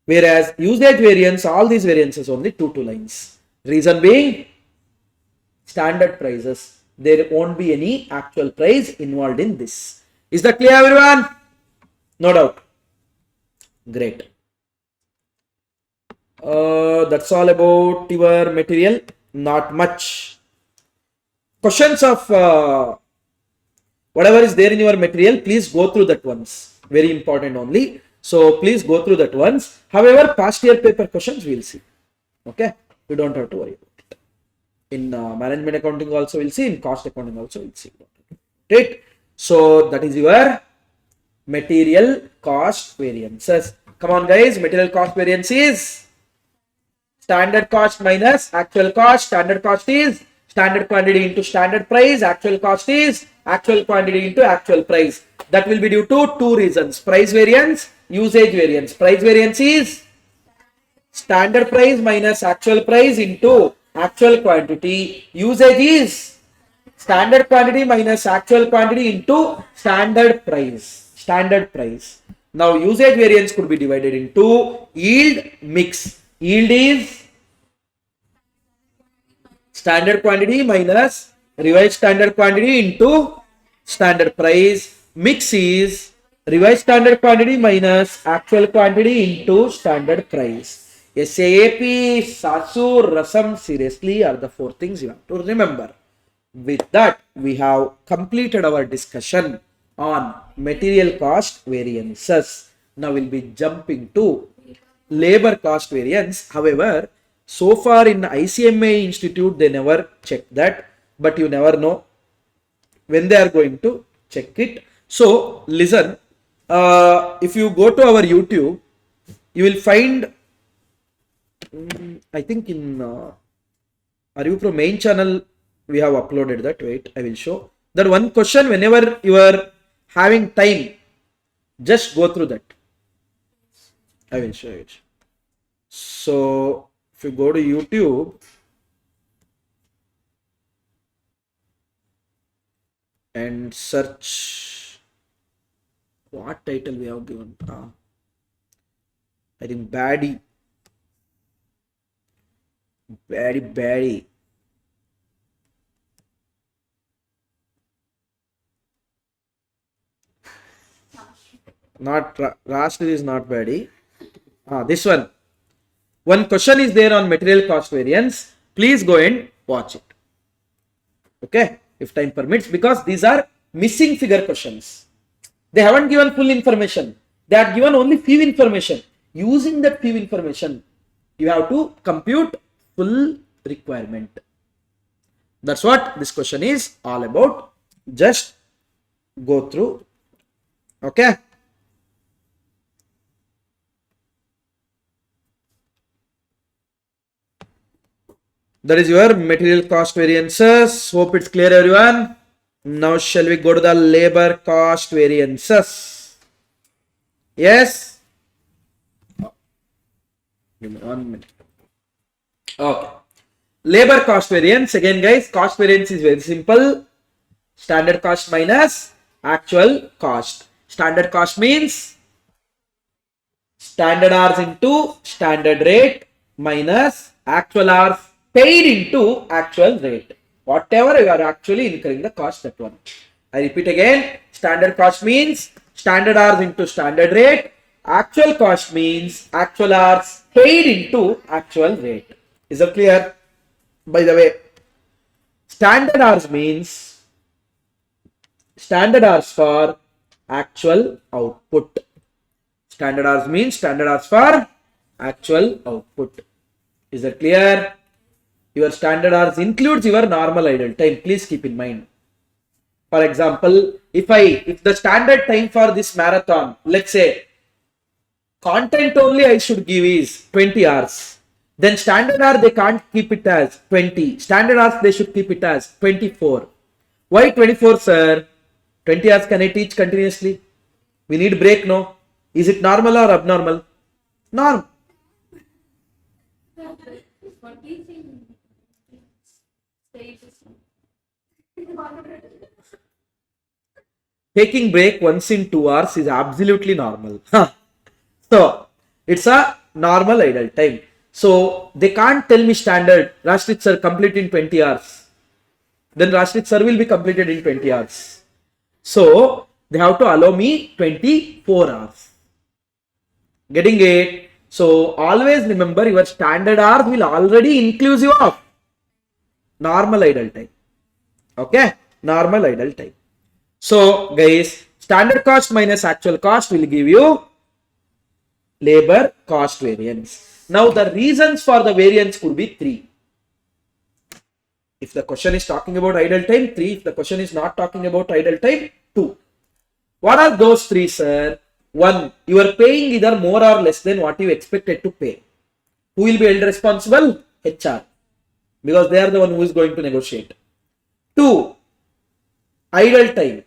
Whereas usage variance, all these variances only two lines. Reason being, standard prices. There won't be any actual price involved in this. Is that clear, everyone? No doubt. Great. That's all about your material. Not much. Questions of whatever is there in your material, please go through that once. Very important only. So please go through that once. However, past year paper questions we will see. Okay, you don't have to worry about it. In management accounting also we'll see. In cost accounting also we'll see. Right. So that is your material cost variances. Come on, guys. Material cost variance is standard cost minus actual cost. Standard cost is standard quantity into standard price. Actual cost is actual quantity into actual price. That will be due to two reasons: price variance, usage variance. Price variance is standard price minus actual price into actual quantity. Usage is standard quantity minus actual quantity into standard price. Standard price. Now usage variance could be divided into yield, mix. Yield is standard quantity minus revised standard quantity into standard price. Mix is revised standard quantity minus actual quantity into standard price. SAP, Sasu, Rasam, seriously are the four things you have to remember. With that, we have completed our discussion on material cost variances. Now we'll be jumping to labor cost variance. However, so far in ICMA Institute, they never check that, but you never know when they are going to check it. So listen, if you go to our YouTube, you will find, I think in ArivuPro main channel, we have uploaded that. Wait, I will show that one question. Whenever you are having time, just go through that. I will show it. So if you go to YouTube and search, what title we have given? I think baddie. Not Rastrith is not baddie. This one. One question is there on material cost variance. Please go and watch it. Okay, if time permits, because these are missing figure questions. They haven't given full information. They are given only few information. Using that few information, you have to compute full requirement. That's what this question is all about. Just go through. Okay. That is your material cost variances. Hope it's clear, everyone. Now shall we go to the labor cost variances? Yes? Give me 1 minute. Okay. Labor cost variance. Again, guys, cost variance is very simple. Standard cost minus actual cost. Standard cost means standard hours into standard rate minus actual hours paid into actual rate. Whatever you are actually incurring the cost, that one. I repeat again, standard cost means standard hours into standard rate. Actual cost means actual hours paid into actual rate. Is that clear? By the way, standard hours means standard hours for actual output. Standard hours means standard hours for actual output. Is that clear? Your standard hours includes your normal idle time. Please keep in mind. For example, if the standard time for this marathon, let's say content only I should give is 20 hours. Then standard hour they can't keep it as 20. Standard hours they should keep it as 24. Why 24, sir? 20 hours can I teach continuously? We need break, no? Is it normal or abnormal? Norm. Taking break once in 2 hours is absolutely normal. So it's a normal idle time. So they can't tell me standard, Rastrith sir, complete in 20 hours. Then Rastrith sir will be completed in 20 hours. So they have to allow me 24 hours. Getting it? So always remember your standard hours will already inclusive of normal idle time. Okay? Normal idle time. So guys, standard cost minus actual cost will give you labor cost variance. Now the reasons for the variance could be 3. If the question is talking about idle time, 3. If the question is not talking about idle time, 2. What are those 3, sir? 1. You are paying either more or less than what you expected to pay. Who will be held responsible? HR. Because they are the one who is going to negotiate. 2. Idle time.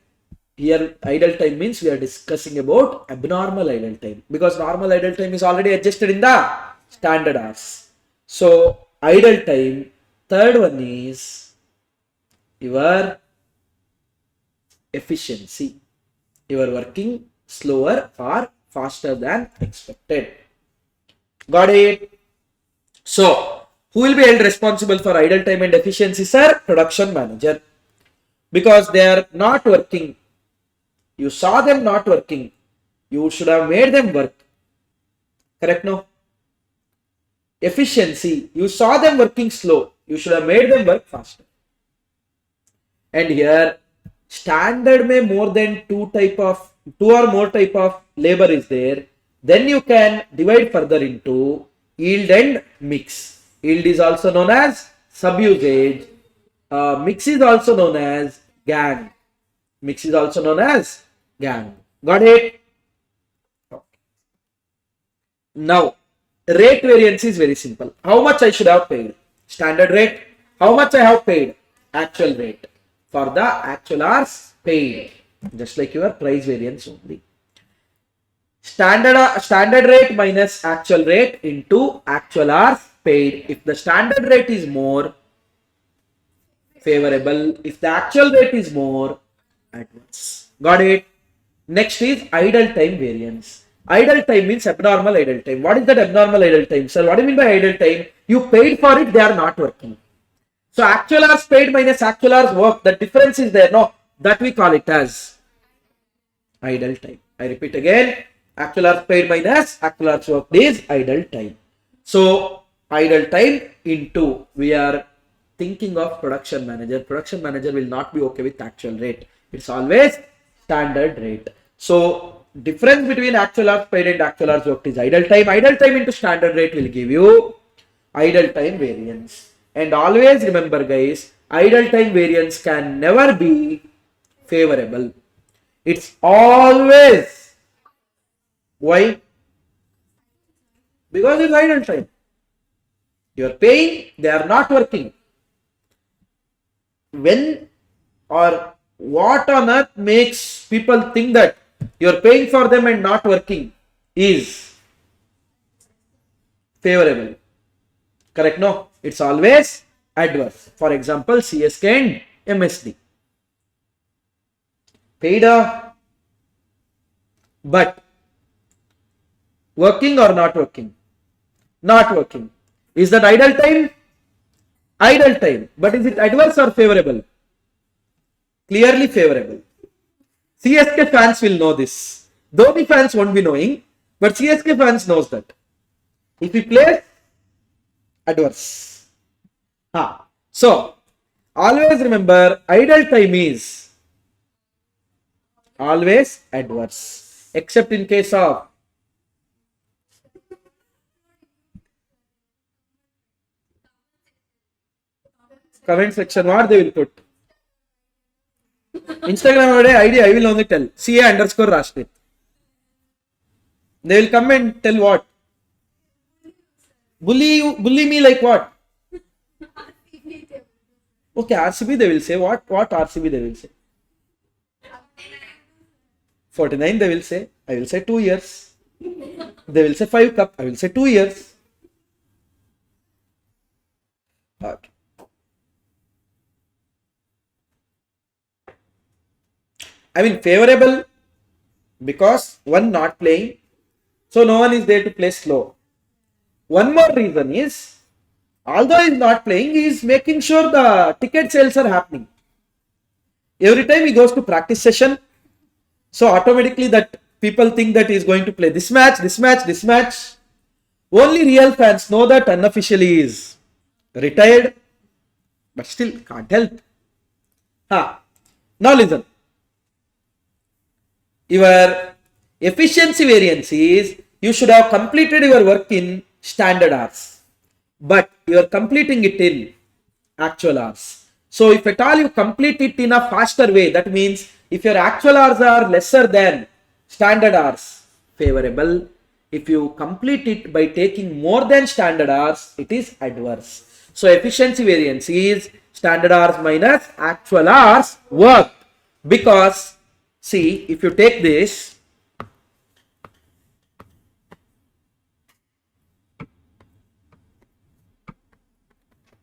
Here idle time means we are discussing about abnormal idle time. Because normal idle time is already adjusted in the standard hours. So idle time. Third one is your efficiency. You are working slower or faster than expected. Got it? So, who will be held responsible for idle time and efficiency, sir? Production manager. Because they are not working. You saw them not working. You should have made them work. Correct, no? Efficiency. You saw them working slow. You should have made them work faster. And here, standard may more than two or more type of labor is there. Then you can divide further into yield and mix. Yield is also known as sub-usage. Mix is also known as gang. Mix is also known as gang. Got it? Okay. Now, rate variance is very simple. How much I should have paid? Standard rate. How much I have paid? Actual rate. For the actual hours paid. Just like your price variance only. Standard rate minus actual rate into actual hours paid. If the standard rate is more favorable, if the actual rate is more adverse. Got it? Next is idle time variance. Idle time means abnormal idle time. What is that abnormal idle time? Sir, what do you mean by idle time? You paid for it, they are not working. So actual hours paid minus actual hours work, the difference is there. No, that we call it as idle time. I repeat again, actual hours paid minus actual hours worked is idle time. So idle time into, we are thinking of production manager. Production manager will not be okay with actual rate. It's always standard rate. So difference between actual hours paid and actual hours worked is idle time. Idle time into standard rate will give you idle time variance. And always remember guys, idle time variance can never be favorable. It's always, why? Because it's idle time. You are paying, they are not working. When or what on earth makes people think that you are paying for them and not working is favorable? Correct? No, it's always adverse. For example, CSK and MSD. Paid but working or not working? Not working. Is that idle time? Idle time. But is it adverse or favorable? Clearly favorable. CSK fans will know this. Dhoni fans won't be knowing, but CSK fans knows that. If we play adverse. So, always remember idle time is always adverse. Except in case of comment section, what they will put? Instagram ID I will only tell. CA underscore Rastrith. They will come and tell what? Bully me like what? Okay, RCB they will say. What RCB they will say? 49 they will say. I will say 2 years. They will say 5 cup. I will say 2 years. Okay. I mean favorable because one not playing. So no one is there to play slow. One more reason is, although he is not playing, he is making sure the ticket sales are happening. Every time he goes to practice session, so automatically that people think that he is going to play this match, this match, this match. Only real fans know that unofficially he is retired, but still can't help. Now listen. Your efficiency variance is, you should have completed your work in standard hours, but you are completing it in actual hours. So if at all you complete it in a faster way, that means if your actual hours are lesser than standard hours, favorable. If you complete it by taking more than standard hours, it is adverse. So efficiency variance is standard hours minus actual hours worked, because see, if you take this,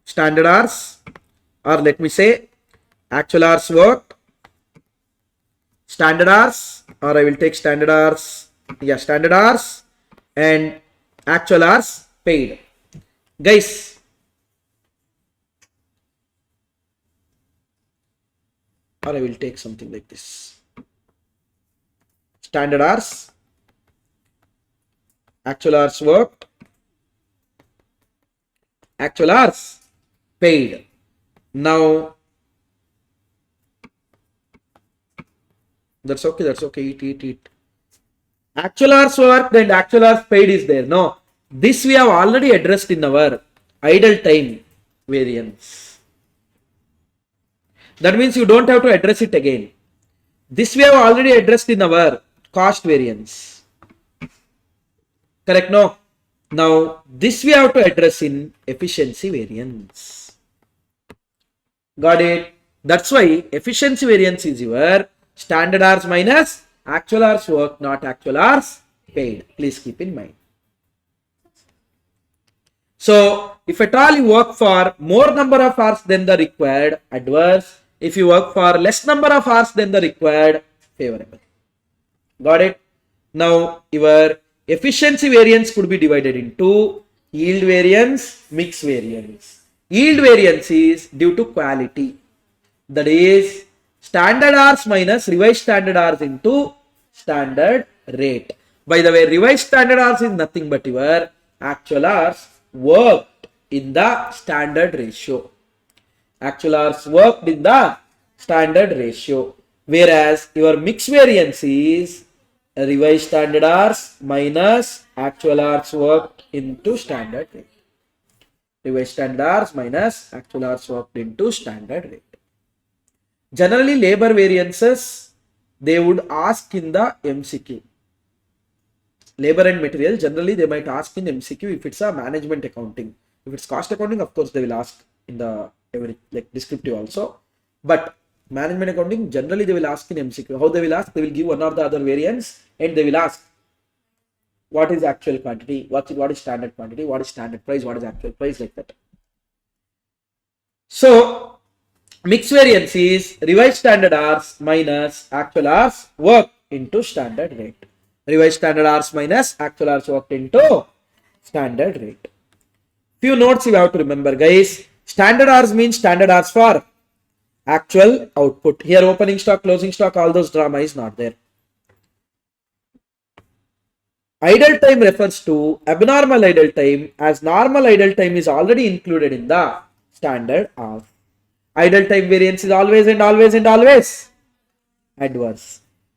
standard hours, or let me say actual hours worked, standard hours, or I will take standard hours, standard hours and actual hours paid. Guys, or I will take something like this. Standard hours, actual hours worked, actual hours paid. Now, that's okay, eat. Actual hours worked and actual hours paid is there. No, this we have already addressed in our idle time variance. That means you don't have to address it again. This we have already addressed in our cost variance. Correct? No? Now, this we have to address in efficiency variance. Got it? That's why efficiency variance is your standard hours minus actual hours worked, not actual hours paid. Please keep in mind. So, if at all you work for more number of hours than the required, adverse. If you work for less number of hours than the required, favorable. Got it? Now, your efficiency variance could be divided into yield variance, mix variance. Yield variance is due to quality. That is standard hours minus revised standard hours into standard rate. By the way, revised standard hours is nothing but your actual hours worked in the standard ratio. Actual hours worked in the standard ratio. Whereas your mix variance is revised standard hours minus actual hours worked into standard rate. Revised standard hours minus actual hours worked into standard rate. Generally, labor variances, they would ask in the MCQ. Labor and material, generally they might ask in MCQ if it's a management accounting. If it's cost accounting, of course they will ask in the descriptive also. But management accounting, generally they will ask in MCQ. How they will ask? They will give one or the other variance and they will ask what is actual quantity, what is standard quantity, what is standard price, what is actual price, like that. So, mix variance is revised standard hours minus actual hours worked into standard rate. Revised standard hours minus actual hours worked into standard rate. Few notes you have to remember, guys. Standard hours means standard hours for actual output. Here opening stock, closing stock, all those drama is not there. Idle time refers to abnormal idle time, as normal idle time is already included in the standard hours. Idle time variance is always adverse.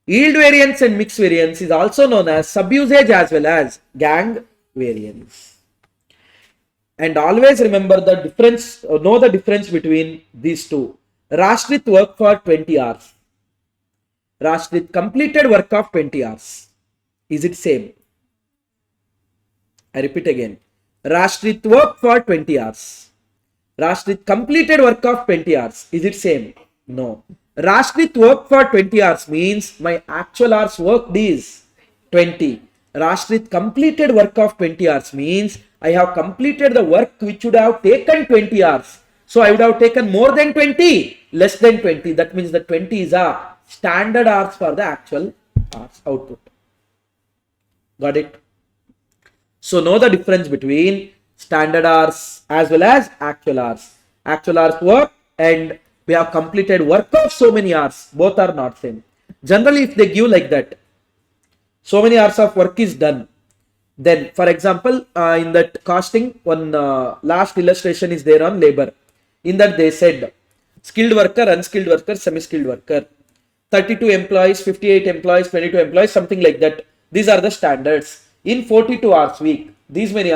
Yield variance and mix variance is also known as sub-usage as well as gang variance. And always remember the difference, know the difference between these two. Rastrith worked for 20 hours. Rastrith completed work of 20 hours. Is it same? I repeat again. Rastrith worked for 20 hours. Rastrith completed work of 20 hours. Is it same? No. Rastrith worked for 20 hours means my actual hours worked is 20. Rastrith completed work of 20 hours means I have completed the work which would have taken 20 hours. So I would have taken more than 20, less than 20. That means the 20 is a standard hours for the actual hours output. Got it? So know the difference between standard hours as well as actual hours. Actual hours work and we have completed work of so many hours. Both are not same. Generally, if they give like that, so many hours of work is done. Then, for example, in that costing, one last illustration is there on labor. In that they said skilled worker, unskilled worker, semi-skilled worker, 32 employees, 58 employees, 22 employees, something like that. These are the standards. In 42 hours week, these many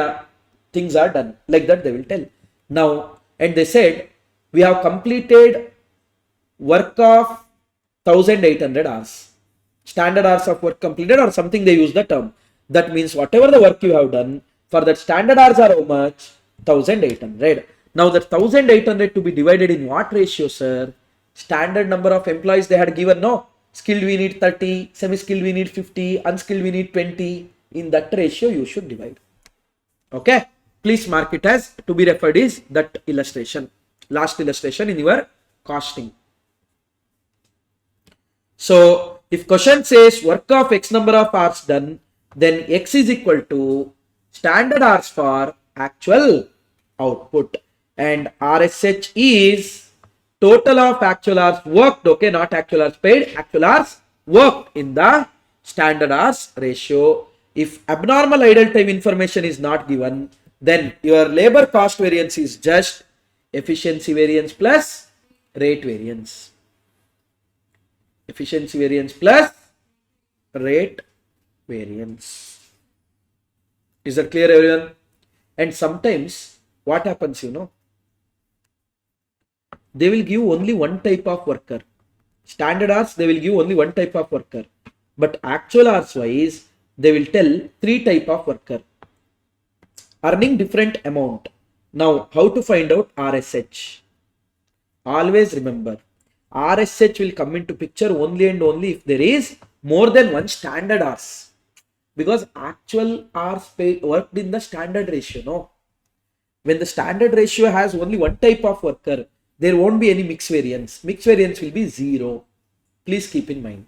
things are done. Like that they will tell. Now, and they said, we have completed work of 1800 hours. Standard hours of work completed or something they use the term. That means whatever the work you have done, for that standard hours are how much? 1800. Now that 1800 to be divided in what ratio, sir? Standard number of employees they had given, no? Skilled we need 30, semi-skilled we need 50, unskilled we need 20. In that ratio you should divide. Okay? Please mark it as to be referred is that illustration. Last illustration in your costing. So, if question says work of X number of hours done, then X is equal to standard hours for actual output. And RSH is total of actual hours worked, okay, not actual hours paid, actual hours worked in the standard hours ratio. If abnormal idle time information is not given, then your labor cost variance is just efficiency variance plus rate variance. Efficiency variance plus rate variance. Is that clear, everyone? And sometimes what happens, you know, they will give only one type of worker. Standard hours, they will give only one type of worker. But actual hours wise, they will tell three type of worker earning different amount. Now, how to find out RSH? Always remember, RSH will come into picture only and only if there is more than one standard hours. Because actual hours worked in the standard ratio, no? When the standard ratio has only one type of worker, there won't be any mix variance. Mix variance will be 0. Please keep in mind.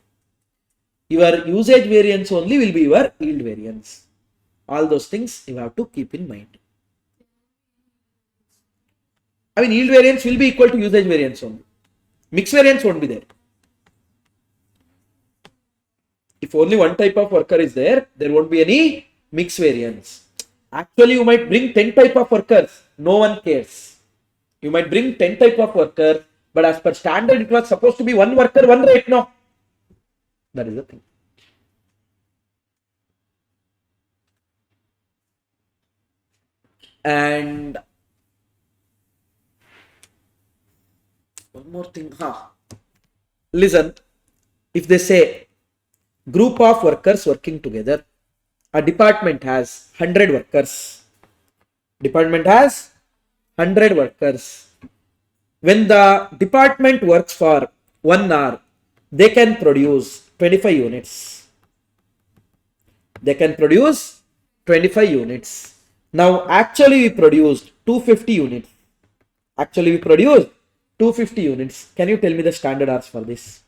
Your usage variance only will be your yield variance. All those things you have to keep in mind. I mean, yield variance will be equal to usage variance only. Mix variance won't be there. If only one type of worker is there, there won't be any mix variance. Actually, you might bring 10 type of workers. No one cares. You might bring 10 type of workers, but as per standard, it was supposed to be one worker, one rate. No. That is the thing. And one more thing. Listen, if they say group of workers working together, a department has 100 workers. Department has 100 workers. When the department works for 1 hour, they can produce 25 units. They can produce 25 units. Now, actually we produced 250 units. Actually we produced 250 units. Can you tell me the standard hours for this?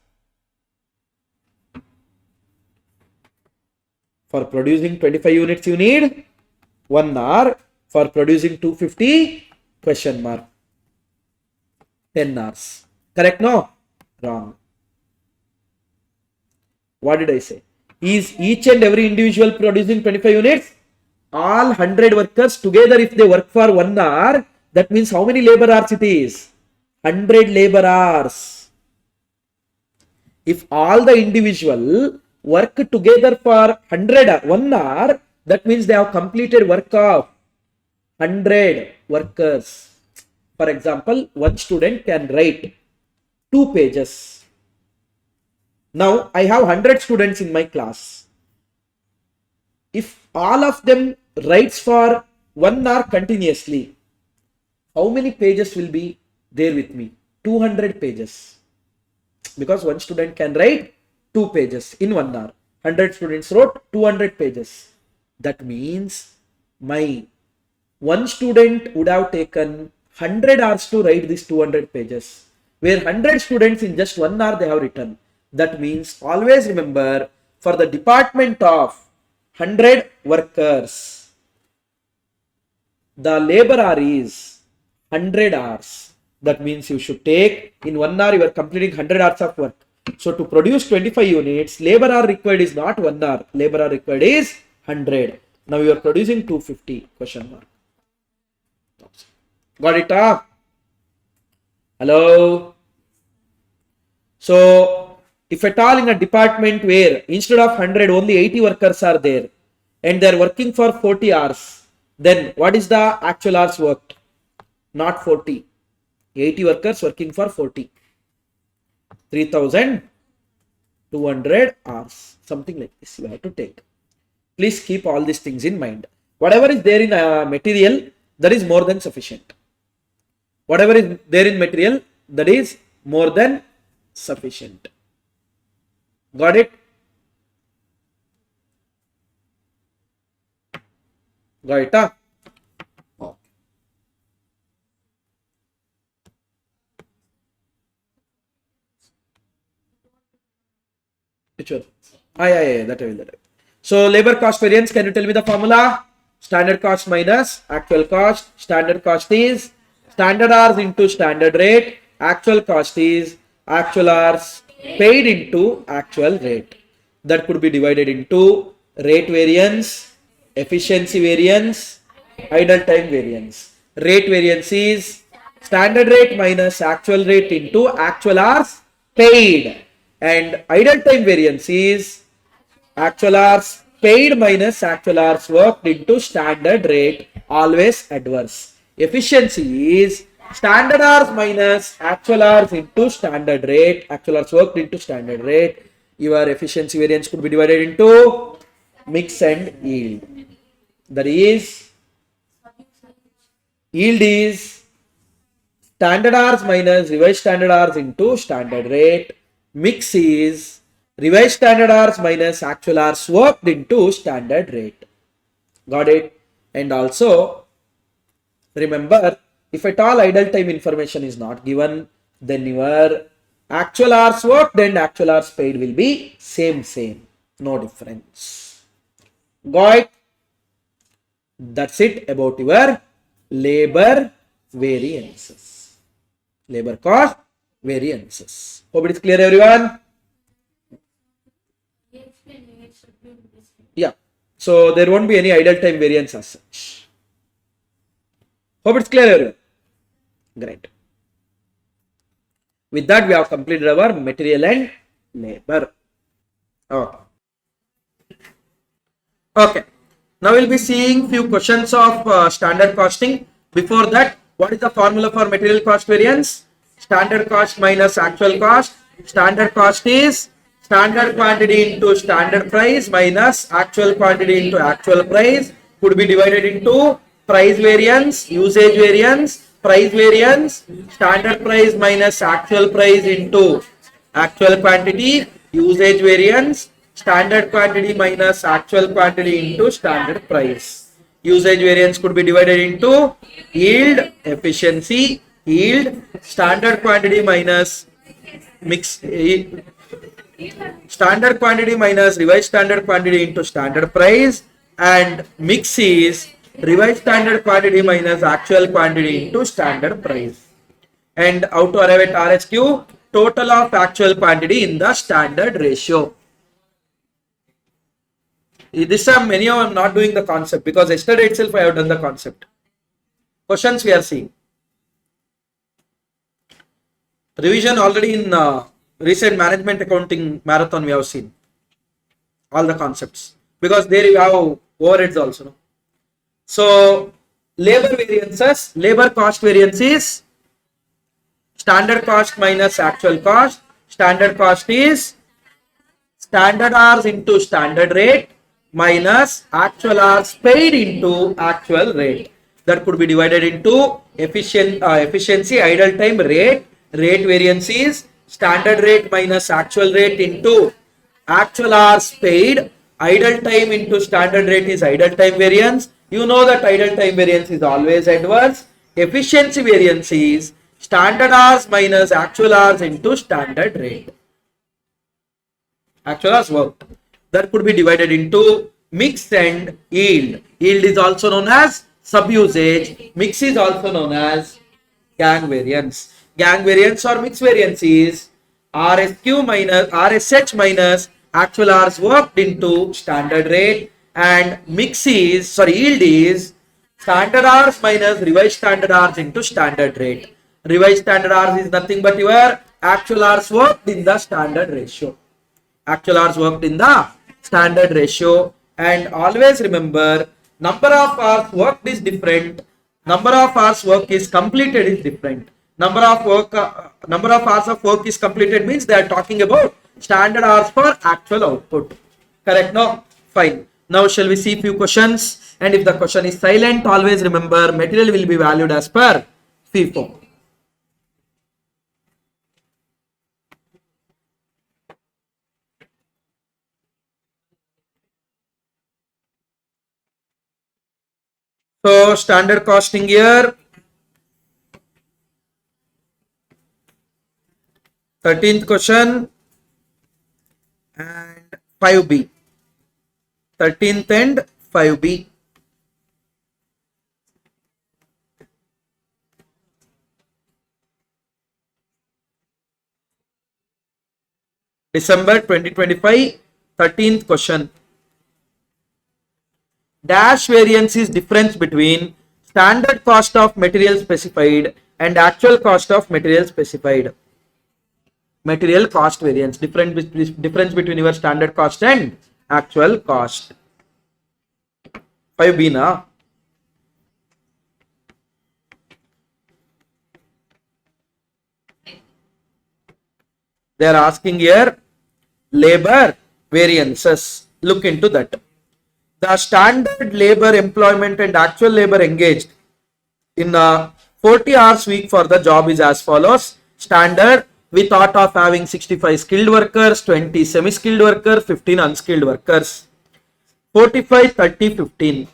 For producing 25 units, you need 1 hour. For producing 250, question mark, 10 hours. Correct? No? Wrong. What did I say? Is each and every individual producing 25 units? All 100 workers together, if they work for 1 hour, that means how many labor hours it is? 100 labor hours. If all the individual work together for 1 hour, that means they have completed work of 100 workers. For example, one student can write 2 pages. Now I have 100 students in my class. If all of them writes for 1 hour continuously, how many pages will be there with me? 200 pages. Because one student can write 2 pages in 1 hour. 100 students wrote 200 pages. That means my one student would have taken 100 hours to write these 200 pages. Where 100 students in just 1 hour they have written. That means always remember, for the department of 100 workers, the labor hour is 100 hours. That means you should take in 1 hour you are completing 100 hours of work. So to produce 25 units, labor hour required is not 1 hour. Labor hour required is 100. Now you are producing 250 question mark. Got it? Hello? So if at all in a department where instead of 100 only 80 workers are there and they are working for 40 hours, then what is the actual hours worked? Not 40. 80 workers working for 40. 3,200 hours. Something like this you have to take. Please keep all these things in mind. Whatever is there in material, that is more than sufficient. Whatever is there in material, that is more than sufficient. Got it? Got it? Which one? Yeah, that I will. So labor cost variance, can you tell me the formula? Standard cost minus actual cost. Standard cost is standard hours into standard rate. Actual cost is actual hours paid into actual rate. That could be divided into rate variance, efficiency variance, idle time variance. Rate variance is standard rate minus actual rate into actual hours paid. And idle time variance is actual hours paid minus actual hours worked into standard rate, always adverse. Efficiency is standard hours minus actual hours into standard rate, actual hours worked into standard rate. Your efficiency variance could be divided into mix and yield. That is, yield is standard hours minus revised standard hours into standard rate. Mix is revised standard hours minus actual hours worked into standard rate. Got it? And also remember, if at all idle time information is not given, then your actual hours worked and actual hours paid will be same, no difference. Got it? That's it about your labor variances, labor cost variances. Hope it is clear, everyone. Yeah, so there won't be any idle time variance as such. Hope it's clear, everyone. Great. With that, we have completed our material and labor. Okay. Now we'll be seeing few questions of standard costing. Before that, what is the formula for material cost variance? Standard cost minus actual cost. Standard cost is standard quantity into standard price minus actual quantity into actual price. Could be divided into price variance, usage variance, price variance, standard price minus actual price into actual quantity, usage variance, standard quantity minus actual quantity into standard price. Usage variance could be divided into yield, efficiency, yield, standard quantity minus mix, standard quantity minus revised standard quantity into standard price, and mix is revised standard quantity minus actual quantity into standard price. And how to arrive at RSQ? Total of actual quantity in the standard ratio. This time many of them not doing the concept because yesterday itself I have done the concept. Questions we are seeing. Revision already in recent management accounting marathon we have seen all the concepts because there you have overheads also. No? So labor variances, labor cost variance is standard cost minus actual cost. Standard cost is standard hours into standard rate minus actual hours paid into actual rate. That could be divided into efficiency, idle time, rate variance is standard rate minus actual rate into actual hours paid, idle time into standard rate is idle time variance. You know that idle time variance is always adverse. Efficiency variance is standard hours minus actual hours into standard rate. Actual hours worked. That could be divided into mix and yield. Yield is also known as sub-usage. Mix is also known as gang variance. Gang variance or mix variance is RSH minus actual hours worked into standard rate, and yield is standard hours minus revised standard hours into standard rate. Revised standard hours is nothing but your actual hours worked in the standard ratio. Actual hours worked in the standard ratio, and always remember, number of hours worked is different, number of hours work is completed is different. Number of hours of work is completed means they are talking about standard hours for actual output. Correct? No? Fine. Now shall we see few questions? And if the question is silent, always remember material will be valued as per FIFO. So standard costing here, 13th question and 5B. 13th and 5B. December 2025, 13th question. Dash variance is difference between standard cost of material specified and actual cost of material specified. Material cost variance, difference between your standard cost and actual cost. 5B na. They are asking here labor variances. Look into that. The standard labor employment and actual labor engaged in a 40 hours week for the job is as follows. Standard, we thought of having 65 skilled workers, 20 semi-skilled workers, 15 unskilled workers. 45, 30, 15.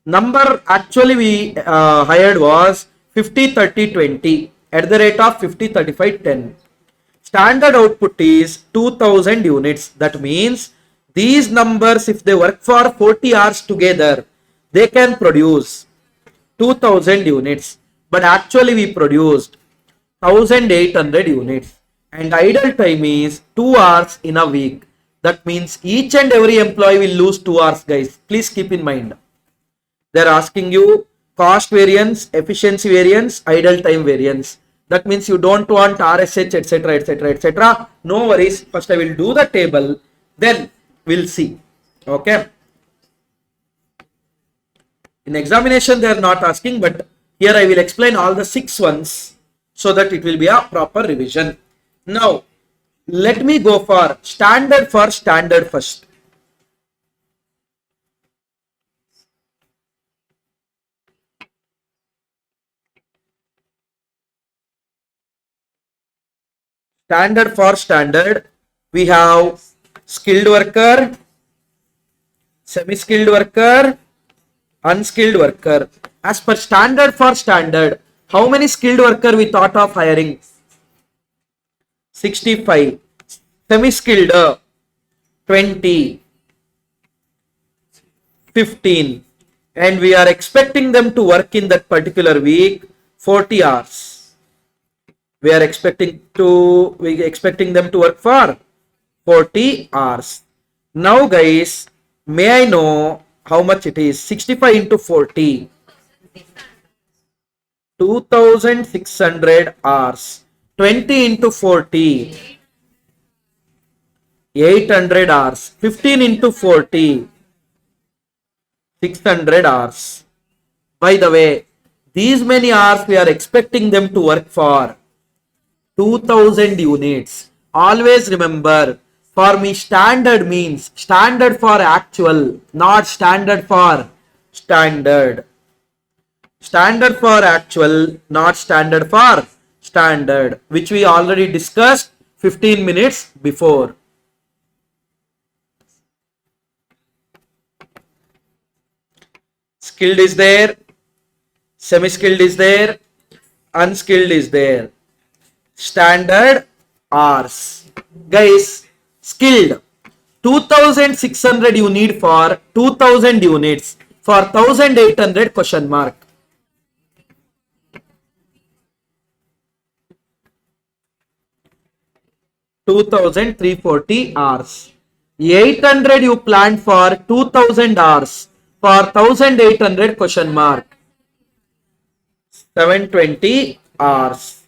Number actually we hired was 50, 30, 20 at the rate of 50, 35, 10. Standard output is 2000 units. That means these numbers, if they work for 40 hours together, they can produce 2000 units. But actually we produced 1800 units. And idle time is 2 hours in a week. That means each and every employee will lose 2 hours, guys. Please keep in mind. They are asking you cost variance, efficiency variance, idle time variance. That means you don't want RSH, etc., etc., etc. No worries. First I will do the table, then we'll see. Okay. In examination they are not asking, but here I will explain all the 6 ones so that it will be a proper revision. Now let me go for standard first. Standard for standard, we have skilled worker, semi-skilled worker, unskilled worker. As per standard for standard, how many skilled worker we thought of hiring? 65. Semi-skilled 20. 15. And we are expecting them to work in that particular week 40 hours. We are expecting them to work for 40 hours. Now guys, may I know how much it is? 65 into 40. 2600 hours. 20 into 40. 800 hours. 15 into 40. 600 hours. By the way, these many hours we are expecting them to work for 2000 units. Always remember, For me, standard means standard for actual, not standard for standard. Standard for actual, not standard for standard, which we already discussed 15 minutes before. Skilled is there, semi-skilled is there, unskilled is there. Standard hours. Guys, skilled 2600 you need for 2000 units. For 1800 question mark. $2,340 hours. 800 you planned for 2000 hours. For 1800 question mark. 720 hours.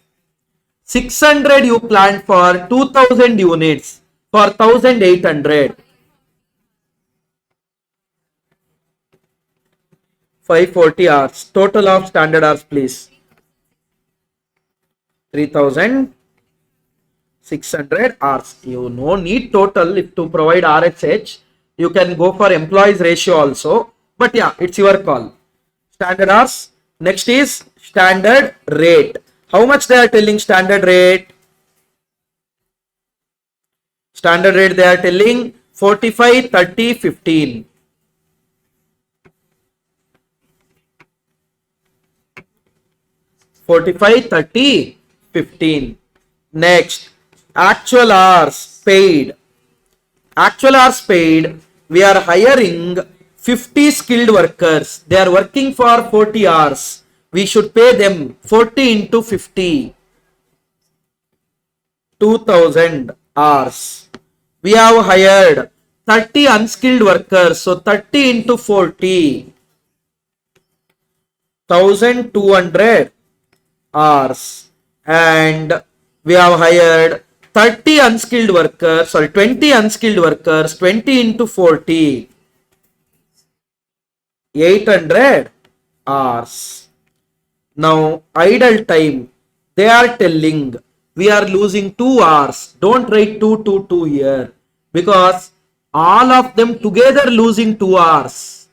600 you planned for 2000 units. For 1800. 540 hours. Total of standard hours, please. 3600 hours. You no need total if to provide RHH. You can go for employees ratio also. But yeah, it's your call. Standard hours. Next is standard rate. How much they are telling standard rate? Standard rate they are telling 45, 30, 15. 45, 30, 15. Next, actual hours paid. Actual hours paid, we are hiring 50 skilled workers. They are working for 40 hours. We should pay them 40 into 50. 2000 hours. We have hired 30 unskilled workers. So 30 into 40. 1200 hours. And we have hired 30 unskilled workers, 20 unskilled workers, 20 into 40. 800 hours. Now, idle time, they are telling we are losing 2 hours. Don't write 2, 2, 2 here because all of them together losing 2 hours.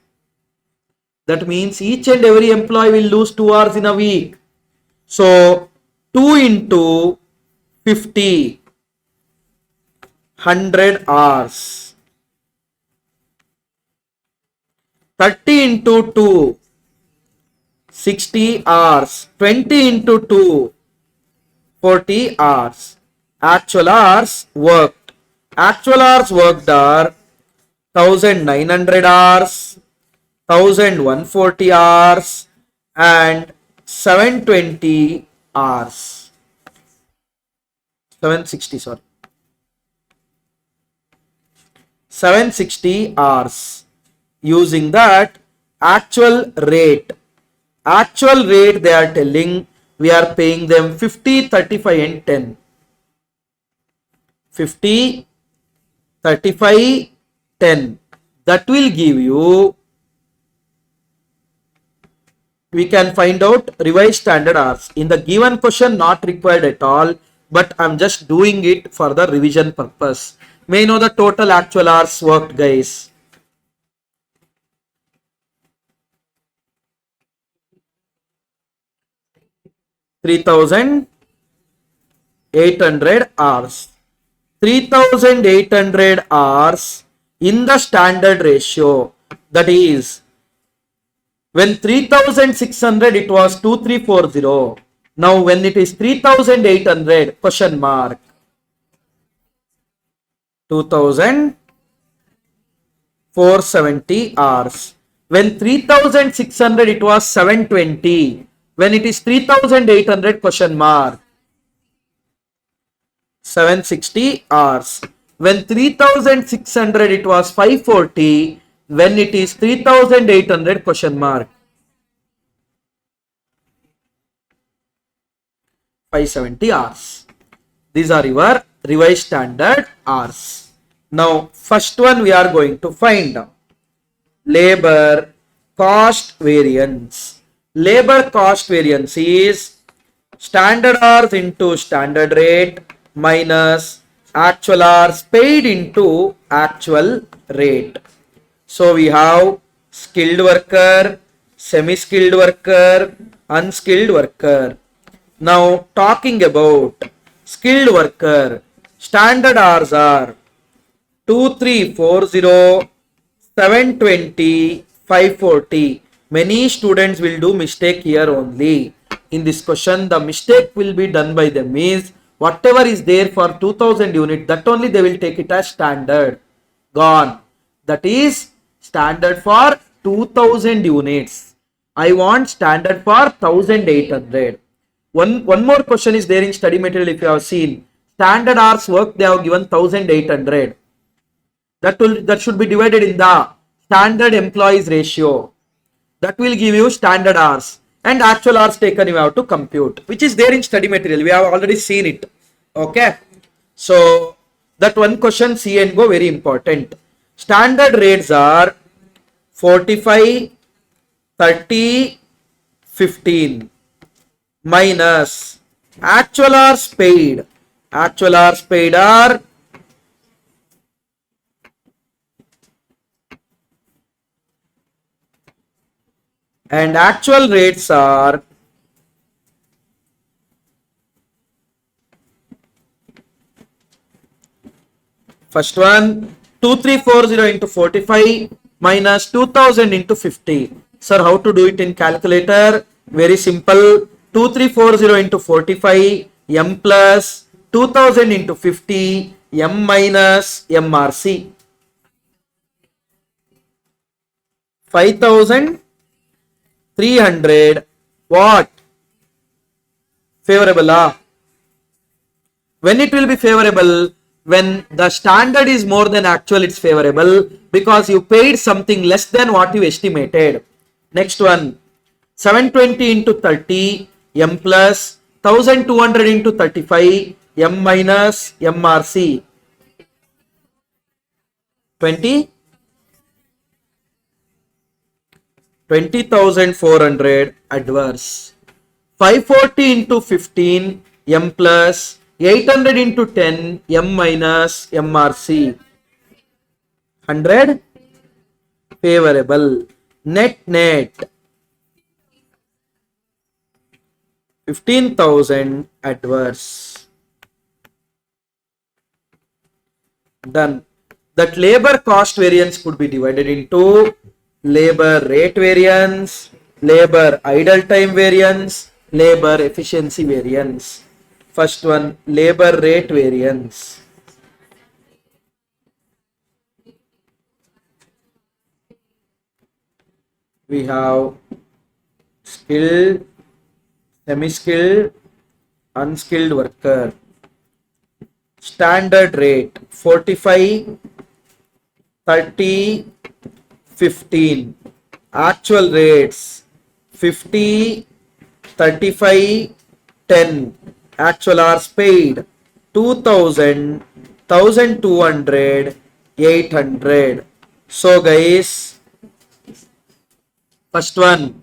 That means each and every employee will lose 2 hours in a week. So, 2 into 50, 100 hours. 30 into 2, 60 hours. 20 into 2, 40 hours. Actual hours worked. Actual hours worked are 1900 hours, 1140 hours and 720 hours. 760, sorry. 760 hours. Using that actual rate. Actual rate they are telling we are paying them 50, 35 and 10. 50, 35, 10. That will give you, we can find out revised standard hours. In the given question, not required at all, but I'm just doing it for the revision purpose. May know the total actual hours worked, guys. 3,800 hours. 3,800 hours in the standard ratio. That is, when 3,600 it was 2340. Now when it is 3,800 question mark. 2,470 hours. When 3,600 it was 720. When it is 3,800 question mark. 760 hours. When 3,600 it was 540. When it is 3,800 question mark. 570 hours. These are your revised standard hours. Now, first one we are going to find labor cost variance. Labor cost variance is standard hours into standard rate minus actual hours paid into actual rate. So we have skilled worker, semi-skilled worker, unskilled worker. Now talking about skilled worker, standard hours are 2340, 720, 540. Many students will do mistake here only. In this question, the mistake will be done by them is whatever is there for 2000 units, that only they will take it as standard. Gone. That is standard for 2000 units. I want standard for 1800. One more question is there in study material. If you have seen standard hours work, they have given 1800. That should be divided in the standard employees ratio. That will give you standard hours, and actual hours taken you have to compute, which is there in study material. We have already seen it. Okay. So that one question see and go, very important. Standard rates are 45, 30, 15 minus actual hours paid. Actual hours paid are and actual rates are first one 2340 into 45 minus 2000 into 50. Sir, how to do it in calculator? Very simple. 2340 into 45 m plus 2000 into 50 m minus MRC. 5300 what? Favorable. When it will be favorable? When the standard is more than actual, it's favorable because you paid something less than what you estimated. Next one, 720 into 30 m plus 1200 into 35 m minus MRC. 20,400 adverse. 540 into 15 m plus 800 into 10 m minus MRC. 100 favorable. Net 15,000 adverse. Done. That labor cost variance could be divided into labor rate variance, labor idle time variance, labor efficiency variance. First one, labor rate variance. We have skilled, semi-skilled, unskilled worker. Standard rate 45, 30, 15. Actual rates 50, 35, 10. Actual hours paid 2000, 1200, 800. So guys, first one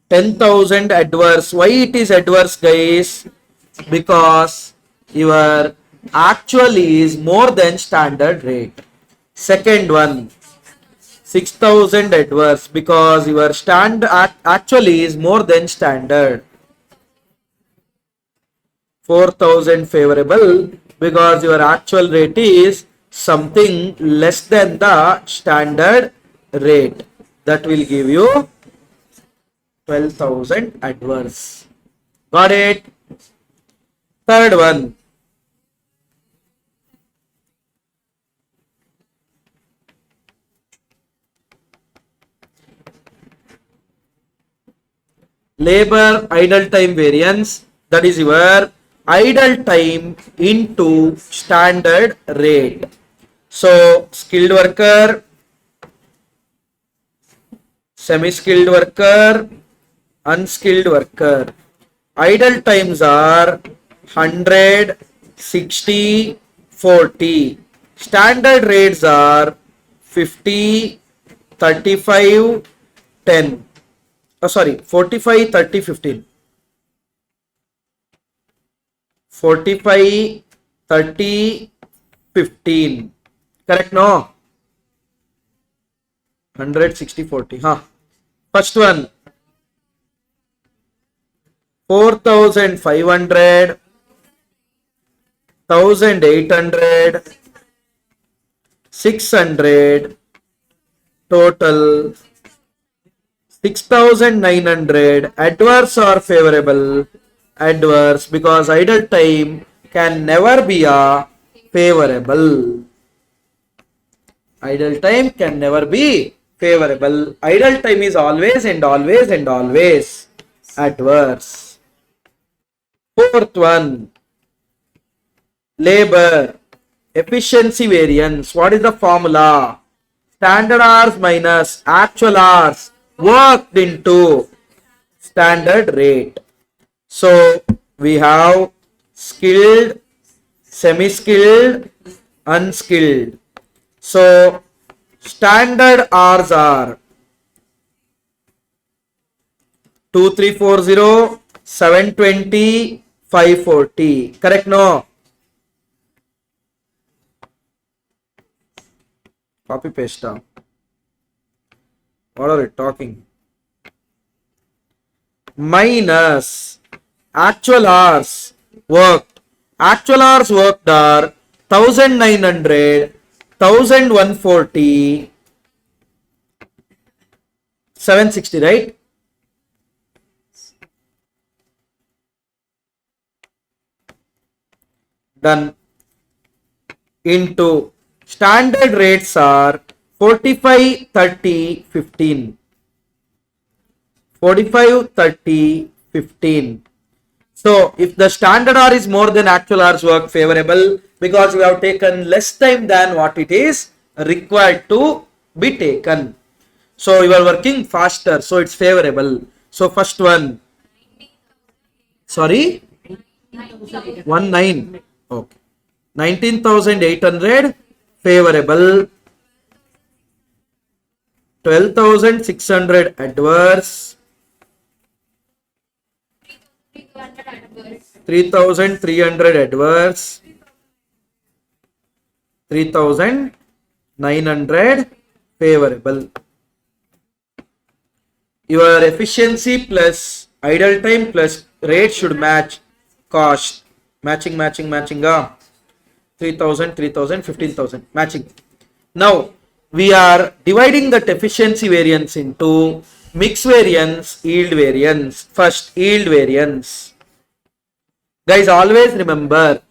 10,000 adverse. Why it is adverse, guys? Because your actual is more than standard rate. Second one 6,000 adverse because your actually is more than standard. 4,000 favorable because your actual rate is something less than the standard rate. That will give you 12,000 adverse. Got it? Third one. Labor idle time variance, that is your idle time into standard rate. So skilled worker, semi-skilled worker, unskilled worker. Idle times are 100, 60, 40. Standard rates are 50, 35, 10. 45, 30, 15. 45, 30, 15. Correct, no? 100, 60, 40. Huh? First one. 4,500, 1,800, 600, total 6,900. Adverse or favorable? Adverse, because idle time can never be a favorable. Idle time can never be favorable. Idle time is always and always and always adverse. Fourth one, labor efficiency variance. What is the formula? Standard hours minus actual hours worked into standard rate. So we have skilled, semi-skilled, unskilled. So standard hours are 2340, 720, 540. Correct, no? Copy paste down. What are you talking? Minus actual hours worked. Actual hours worked are 1,900, 1,140, 760, right? Done. Into standard rates are 45, 30, 15. 45, 30, 15. So if the standard hour is more than actual hours work, favorable, because we have taken less time than what it is required to be taken. So you are working faster, so it's favorable. So first one, sorry, 19. Okay, 19,800 favorable, 12,600 adverse, 3,300 adverse, 3,900 favorable. Your efficiency plus idle time plus rate should match cost. Matching. 3,000, 3,000, 15,000. Matching. Now, we are dividing that efficiency variance into mix variance, yield variance. First, yield variance. Guys, always remember,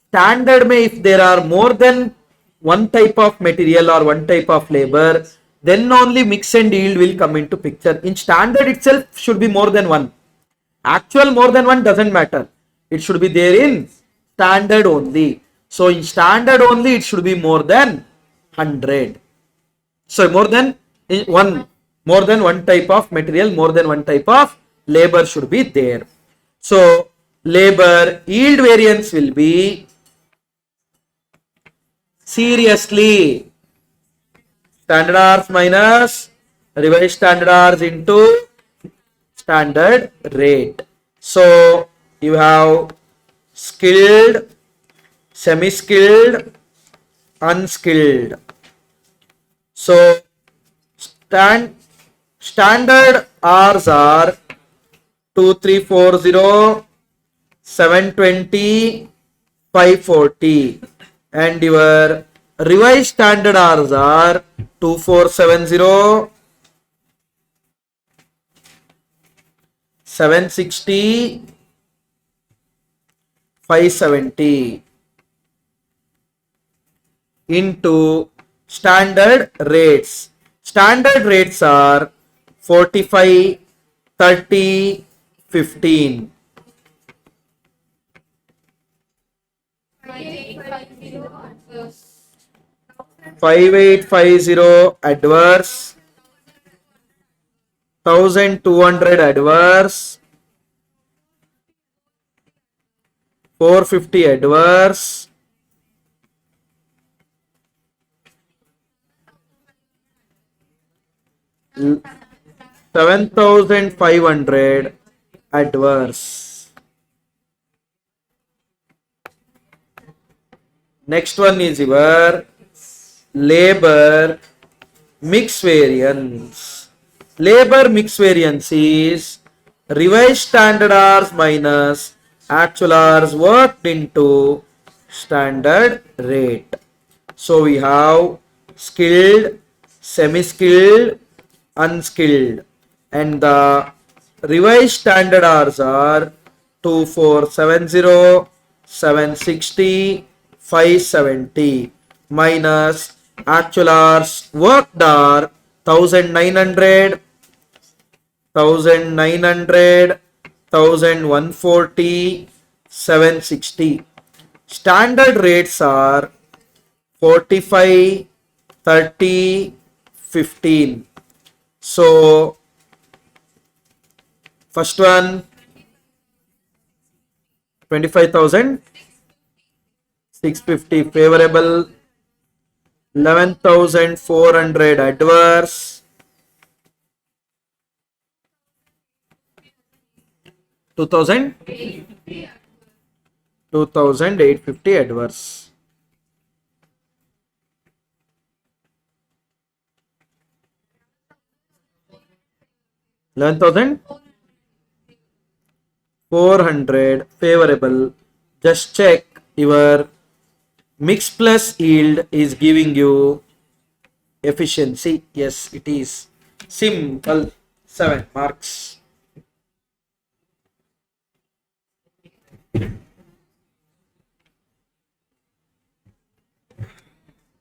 standard may, if there are more than one type of material or one type of labor, then only mix and yield will come into picture. In standard itself should be more than one. Actual more than one doesn't matter. It should be there in standard only. So in standard only it should be more than 100. So more than one type of material, more than one type of labor should be there. So labor yield variance will be seriously standard hours minus revised standard hours into standard rate. So you have skilled, semi-skilled, unskilled. So standard hours are 2340, 720, 540, and your revised standard hours are 2470, 760, 570 into standard rates. Standard rates are 45, 30, 15. 5850 adverse, 1,200 adverse, 450 adverse, 7,500 adverse. Next one is your labor mix variance. Labor mix variance is revised standard hours minus actual hours worked into standard rate. So we have skilled, semi-skilled, unskilled, and the revised standard hours are 2470, 760, 570 minus actual hours worked are 1900, 1900, 1140, 760. Standard rates are 45, 30, 15. So first one 25,650 favorable, 11,400 adverse, 2,850 adverse. 11,400 favorable. Just check your mix plus yield is giving you efficiency. Yes, it is. Simple. 7 marks.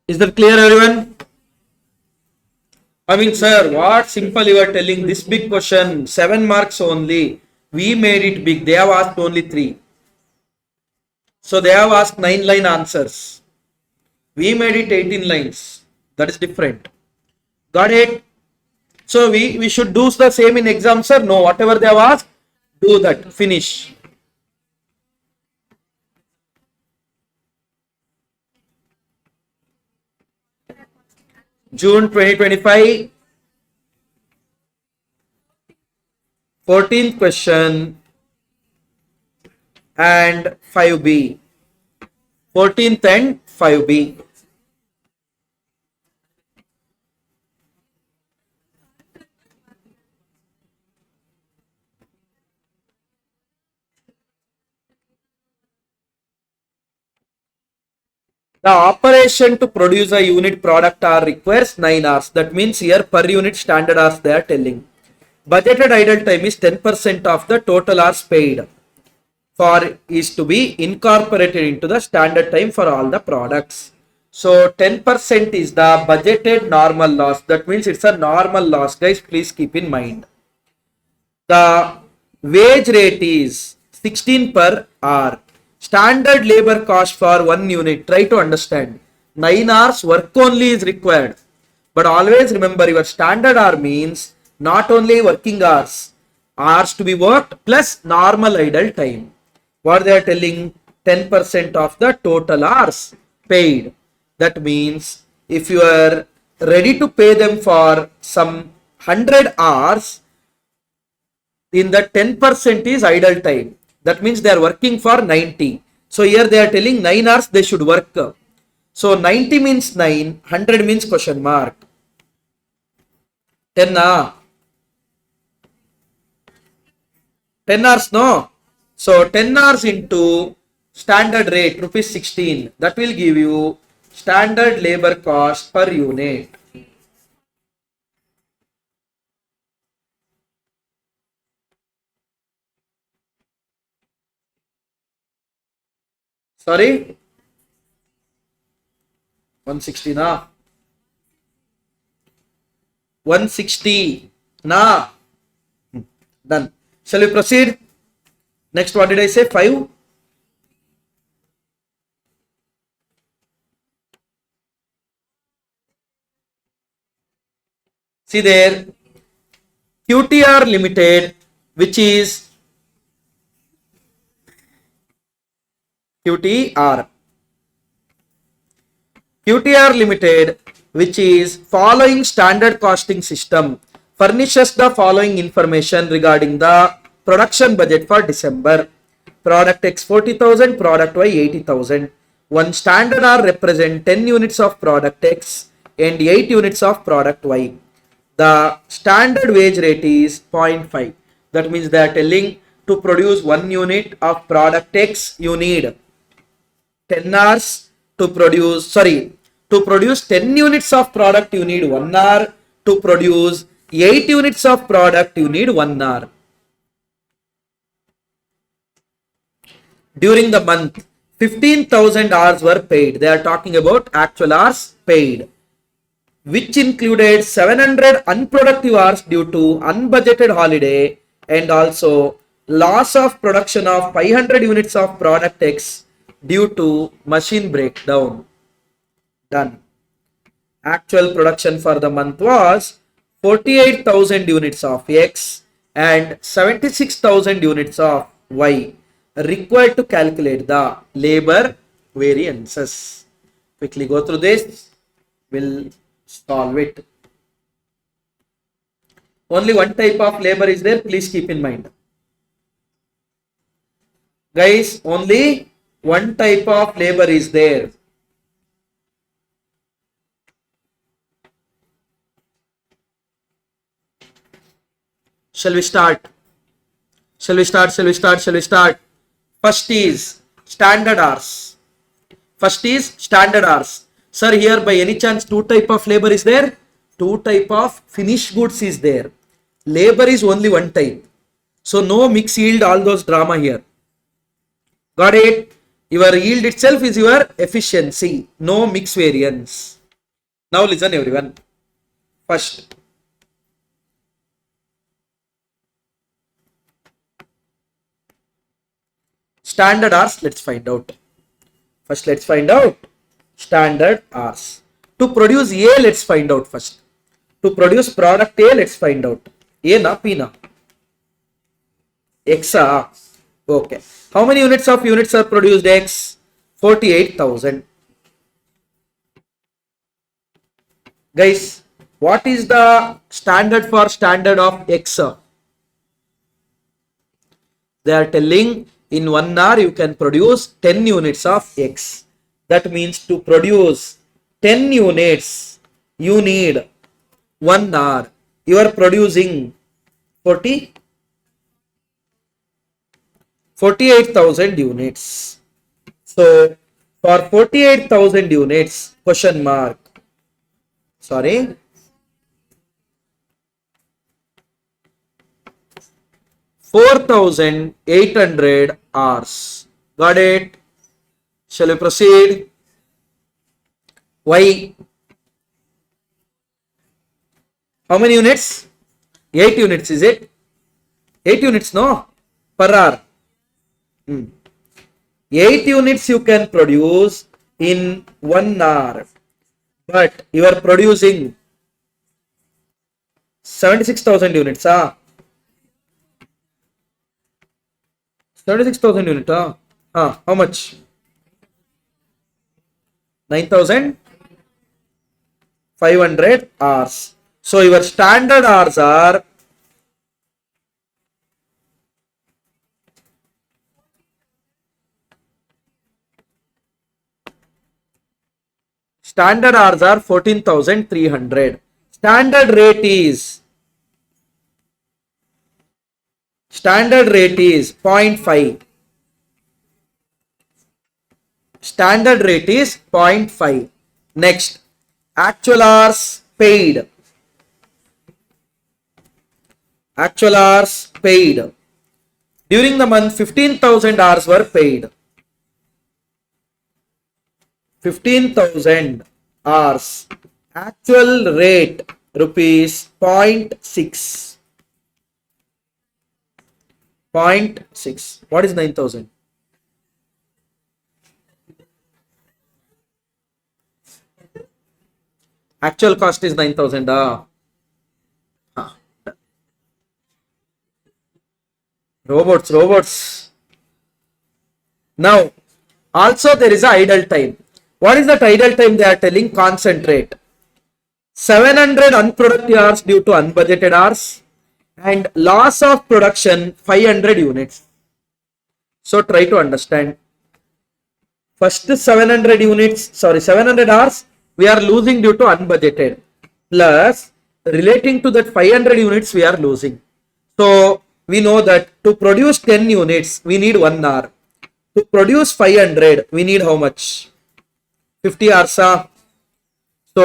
Is that clear, everyone? I mean, sir, what simple you are telling? This big question, 7 marks only. We made it big. They have asked only 3. So they have asked 9-line answers. We made it 18 lines. That is different. Got it? So we should do the same in exam, sir? No, whatever they have asked, do that. Finish. June 2025. 14th question and 5B. 14th and 5B. The operation to produce a unit product hour requires 9 hours. That means here per unit standard hours they are telling. Budgeted idle time is 10% of the total hours paid for is to be incorporated into the standard time for all the products. So 10% is the budgeted normal loss. That means it's a normal loss, guys. Please keep in mind. The wage rate is 16 per hour. Standard labor cost for 1 unit. Try to understand. 9 hours work only is required. But always remember your standard hour means not only working hours. Hours to be worked plus normal idle time. What they are telling? 10% of the total hours paid. That means if you are ready to pay them for some 100 hours, in the 10% is idle time. That means they are working for 90. So here they are telling 9 hours they should work. So 90 means 9, 100 means question mark. 10 hours, no? So 10 hours into standard rate, rupees 16. That will give you standard labor cost per unit. Sorry? 160 na? 160 na? Done. Shall we proceed? Next, what did I say? 5? See there, QTR Limited, which is QTR Limited, which is following standard costing system, furnishes the following information regarding the production budget for December. Product X 40,000, product Y 80,000. one standard hour represent 10 units of product X and 8 units of product Y. The standard wage rate is 0.5. That means they are telling to produce 1 unit of product X, you need 10 hours to produce, to produce 10 units of product, you need 1 hour. To produce 8 units of product, you need 1 hour. During the month, 15,000 hours were paid. They are talking about actual hours paid, which included 700 unproductive hours due to unbudgeted holiday and also loss of production of 500 units of product X due to machine breakdown. Done. Actual production for the month was 48,000 units of X and 76,000 units of Y, required to calculate the labor variances. Quickly go through this. We'll solve it. Only one type of labor is there. Please keep in mind. Guys, only one type of labor is there. Shall we start? Shall we start? First is standard hours. Sir, here by any chance 2 type of labor is there? 2 type of finished goods is there. Labor is only 1 type. So no mix yield, all those drama here. Got it? Your yield itself is your efficiency. No mix variance. Now listen everyone. First, standard hours, let's find out. First, let's find out standard hours. To produce A, let's find out first. To produce product A, let's find out. A na, P na? X. Okay. How many units are produced X? 48,000. Guys, what is the standard for standard of X? They are telling in 1 hour you can produce 10 units of X. That means to produce 10 units, you need 1 hour. You are producing 48,000 units. So for 48,000 units, question mark. Sorry. 4,800 hours. Got it? Shall we proceed? Y. How many units? 8 units, is it? 8 units, no? Per hour. 8 units you can produce in 1 hour. But you are producing 76,000 units. 76,000 units. How much? 9,500 hours. So your standard hours are Standard hours are 14,300. Standard rate is 0.5. Standard rate is 0.5. Next, actual hours paid. Actual hours paid. During the month, 15,000 hours were paid. 15,000 hours. Actual rate rupees 0.6. 0.6. What is 9,000? Actual cost is 9,000. Robots. Now, also there is a idle time. What is that idle time? They are telling concentrate. 700 unproductive hours due to unbudgeted hours and loss of production 500 units. So try to understand. First 700 units, sorry, 700 hours we are losing due to unbudgeted. Plus relating to that 500 units we are losing. So we know that to produce 10 units we need 1 hour. To produce 500 we need how much? 50 hours. So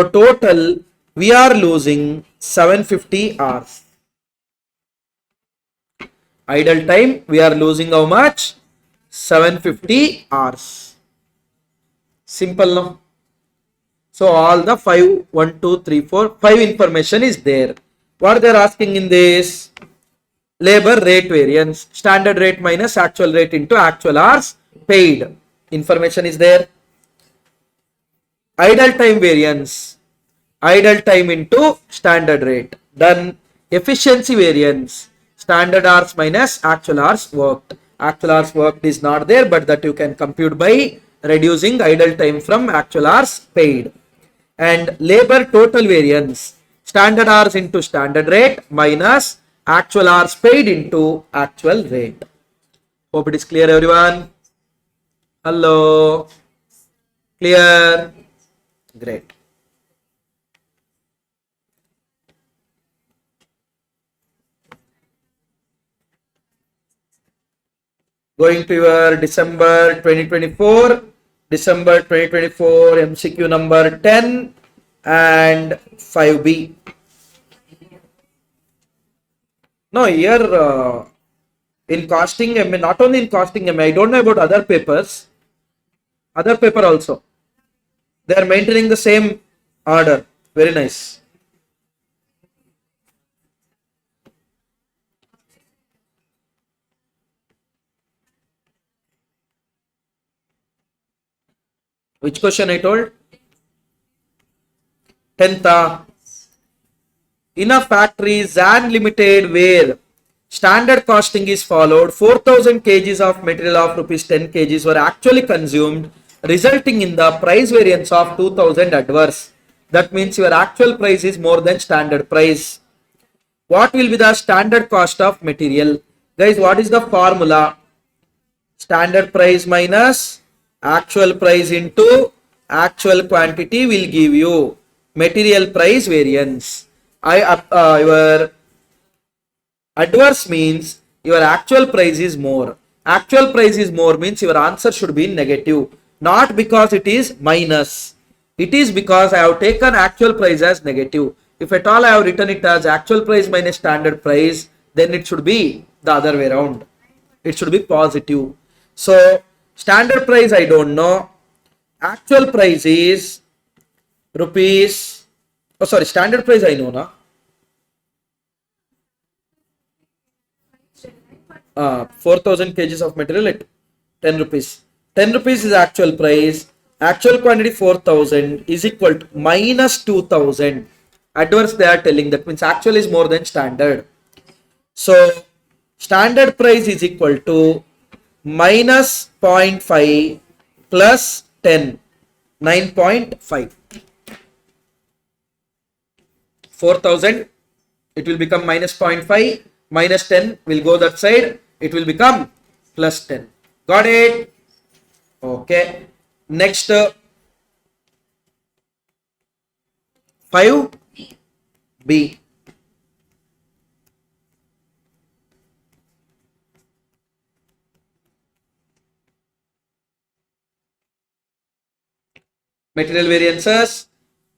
total we are losing 750 hours. Idle time we are losing how much? 750 hours. Simple, no? So all the 5, 1, 2, 3, 4, 5 information is there. What they are asking in this? Labor rate variance, standard rate minus actual rate into actual hours paid. Information is there. Idle time variance, idle time into standard rate. Done. Efficiency variance, standard hours minus actual hours worked. Actual hours worked is not there, but that you can compute by reducing idle time from actual hours paid. And labor total variance, standard hours into standard rate minus actual hours paid into actual rate. Hope it is clear, everyone. Hello. Clear? Great. Going to your December 2024 MCQ number 10 and 5B. No, here in costing MA, not only in costing MA, I don't know about other papers. Other paper also. They are maintaining the same order. Very nice. Which question I told? 10th. In a factory Zan Limited where standard costing is followed, 4000 kgs of material of rupees 10 kgs were actually consumed, resulting in the price variance of 2000 adverse. That means your actual price is more than standard price. What will be the standard cost of material? Guys, what is the formula? Standard price minus actual price into actual quantity will give you material price variance. Your adverse means your actual price is more. Actual price is more means your answer should be negative. Not because it is minus. It is because I have taken actual price as negative. If at all I have written it as actual price minus standard price, then it should be the other way around. It should be positive. So standard price I don't know. Actual price is rupees. Oh, sorry, standard price I know, na. 4000 kgs of material at 10 rupees. 10 rupees is actual price. Actual quantity 4000 is equal to minus 2000. Adverse they are telling, that means actual is more than standard. So standard price is equal to minus 0.5 plus 10, 9.5. 4000, it will become minus 0.5, minus 10 will go that side, it will become plus 10. Got it? Okay. Next, 5B. Material variances.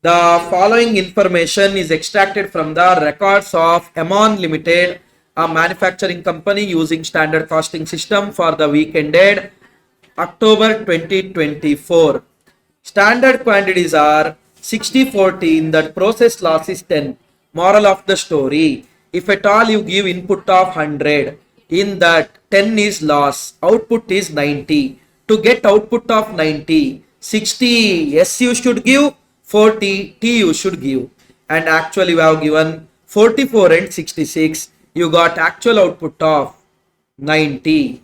The following information is extracted from the records of Amon Limited, a manufacturing company using standard costing system for the week ended October 2024. Standard quantities are 60-40 in that process loss is 10. Moral of the story, if at all you give input of 100, in that 10 is loss, output is 90. To get output of 90, 60 S you should give, 40 T you should give, and actually you have given 44 and 66. You got actual output of 90.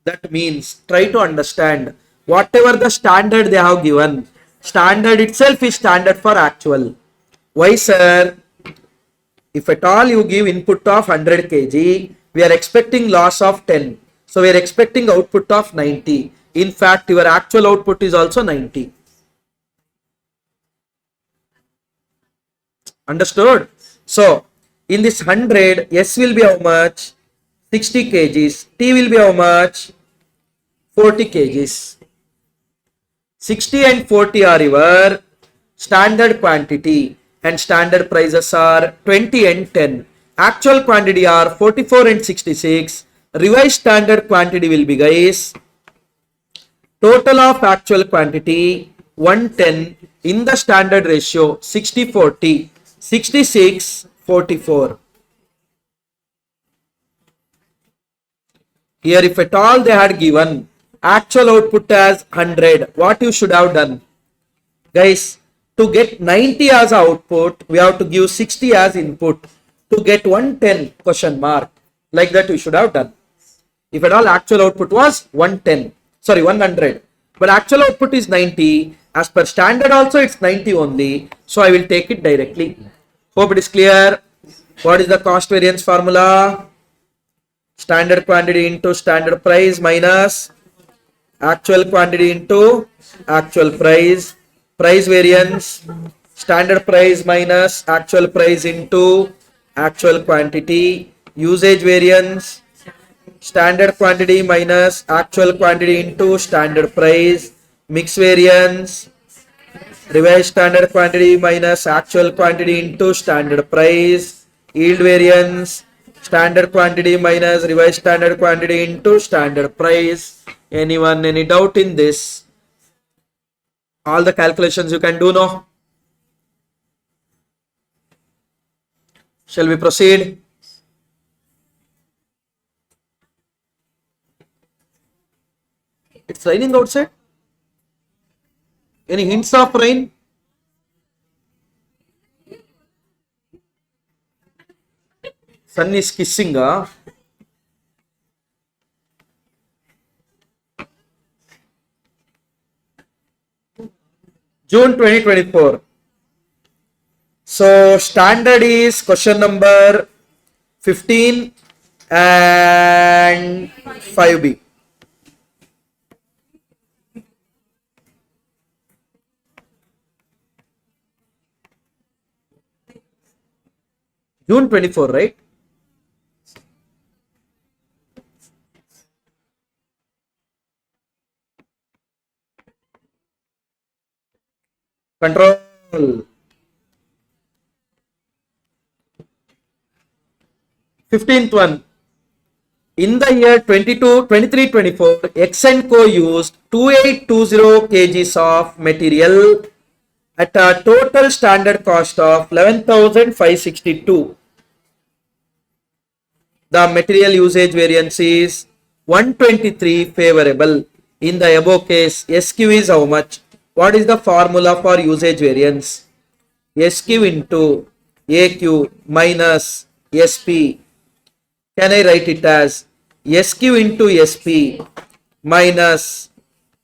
That means try to understand whatever the standard they have given. Standard itself is standard for actual. Why, sir? If at all you give input of 100 kg, we are expecting loss of 10. So we are expecting output of 90. In fact, your actual output is also 90. Understood? So, in this 100, S will be how much? 60 kgs. T will be how much? 40 kgs. 60 and 40 are your standard quantity and standard prices are 20 and 10. Actual quantity are 44 and 66. Revised standard quantity will be, guys, total of actual quantity 110 in the standard ratio 60-40, 66-44. Here if at all they had given actual output as 100, what you should have done? Guys, to get 90 as output, we have to give 60 as input. To get 110 question mark, like that you should have done. If at all actual output was 110, sorry 100, but actual output is 90, as per standard also it's 90 only, so I will take it directly. Hope it is clear. What is the cost variance formula? Standard quantity into standard price minus actual quantity into actual price. Price variance, standard price minus actual price into actual quantity. Usage variance, standard quantity minus actual quantity into standard price. Mix variance, revised standard quantity minus actual quantity into standard price. Yield variance, standard quantity minus revised standard quantity into standard price. Anyone, any doubt in this? All the calculations you can do now. Shall we proceed? It's raining outside. Any hints of rain? Sun is kissing. June 2024. So standard is question number 15 and 5B. June 24, right? Control. 15th one. In the year 23-24, X and Co used 2820 kgs of material at a total standard cost of 11,562. The material usage variance is 123 favorable. In the above case, SQ is how much? What is the formula for usage variance? SQ into AQ minus SP. Can I write it as SQ into SP minus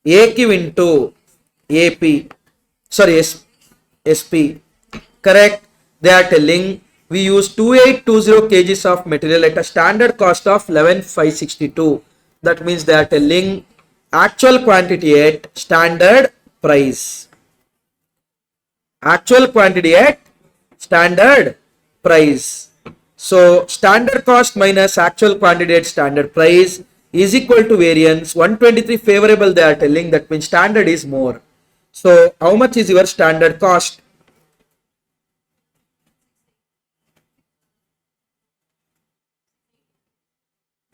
AQ into AP? Sorry, SP. Correct. They are telling we use 2820 kgs of material at a standard cost of 11,562. That means they are telling actual quantity at standard price. Actual quantity at standard price. So standard cost minus actual quantity at standard price is equal to variance 123 favorable. They are telling that means standard is more. So how much is your standard cost?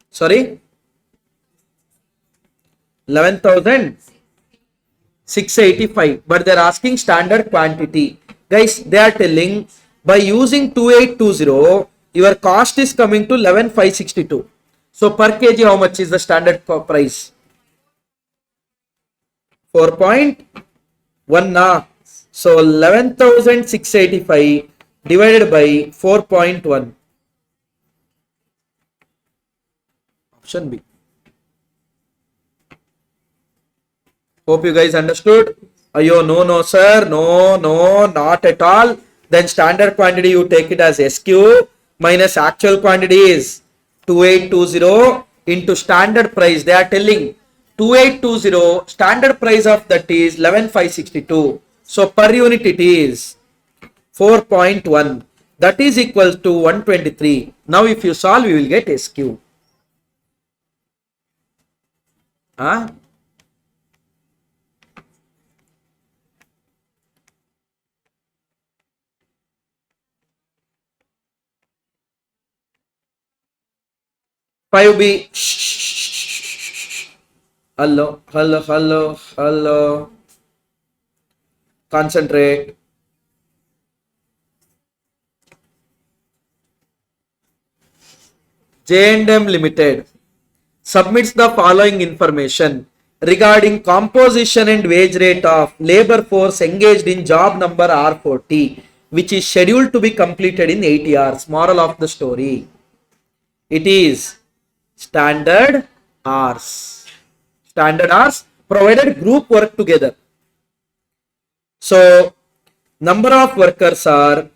Sorry, 11,685. But they are asking standard quantity. Guys, they are telling by using 2820, your cost is coming to 11,562. So per kg, how much is the standard price? 4.1 na. So 11,685 divided by 4.1. Option B. Hope you guys understood. Ayo, no, sir. No, not at all. Then standard quantity you take it as SQ minus actual quantity is 2820 into standard price. They are telling 2820, standard price of that is 11,562. So per unit it is 4.1. That is equal to 123. Now if you solve, you will get SQ. Huh? Five B. Hello, hello, hello, hello. Concentrate. J&M Limited submits the following information regarding composition and wage rate of labor force engaged in job number R40, which is scheduled to be completed in 80 hours. Moral of the story: it is standard hours. Standard hours provided group work together. So number of workers are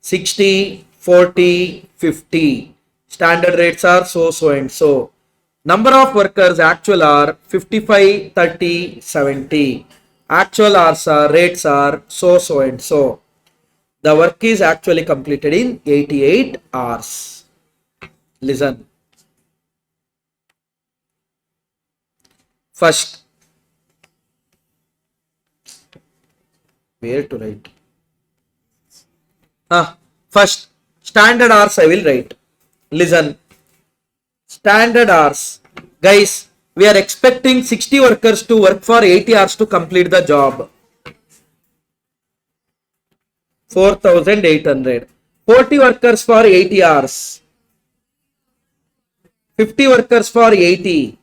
60, 40, 50. Standard rates are so and so. Number of workers actual are 55, 30, 70. Actual hours are rates are so and so. The work is actually completed in 88 hours. Listen. First, where to write? First, standard hours I will write. Listen. Standard hours. Guys, we are expecting 60 workers to work for 80 hours to complete the job. 4,800. 40 workers for 80 hours. 50 workers for 80.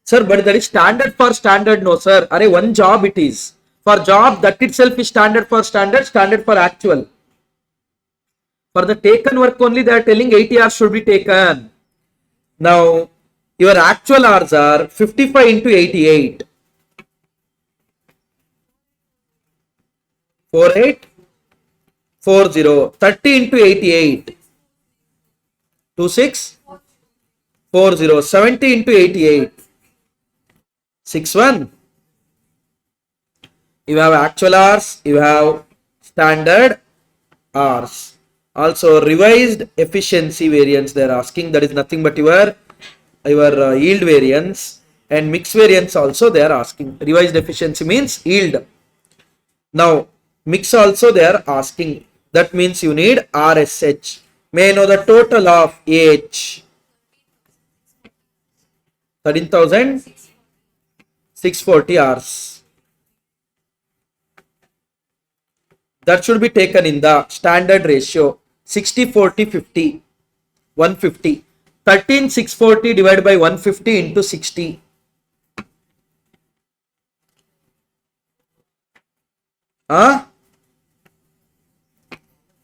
Sir, but that is standard for standard. No, sir. Array, one job it is. For job, that itself is standard for standard, standard for actual. For the taken work only, they are telling 80 hours should be taken. Now, your actual hours are 55 into 88. 4840. 30 into 88. 2640. 70 into 88. 61. You have actual hours, you have standard hours. Also revised efficiency variance they are asking, that is nothing but your yield variance, and mix variance also they are asking. Revised efficiency means yield. Now mix also they are asking, that means you need RSH. May I know the total of AH? 13,640 hours. That should be taken in the standard ratio 60-40-50. 150. 13,640 divided by 150 into 60. Huh?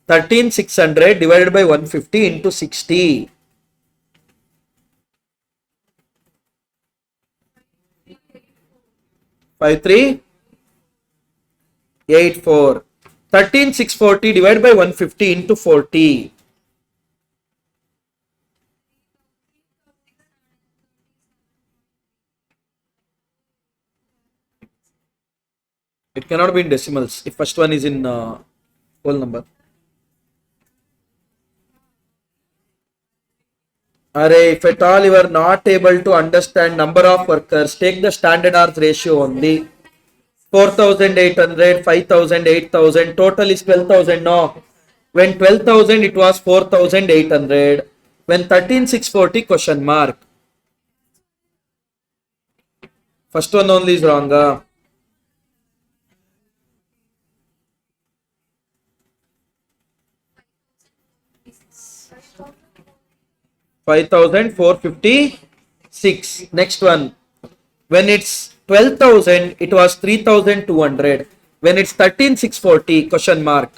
13,600 divided by 150 into 60. 5384. 13,640 divided by 150 into 40. It cannot be in decimals if first one is in whole number. Array, if at all you are not able to understand number of workers, take the standard hours ratio only. 4,800, 5,000, 8,000, total is 12,000. No, when 12,000 it was 4,800. When 13,640 question mark. First one only is wrong. 5,456. Next one. When it's 12,000, it was 3,200. When it's 13,640, question mark.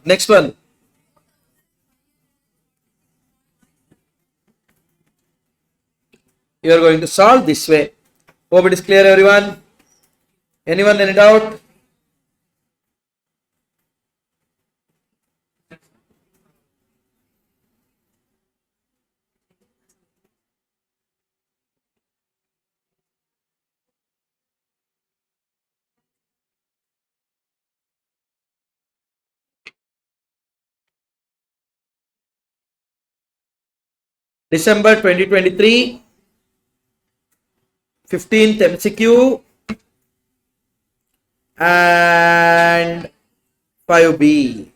Next one. You are going to solve this way. Hope it is clear, everyone. Anyone, any doubt? December 2023, 15th MCQ and 5B.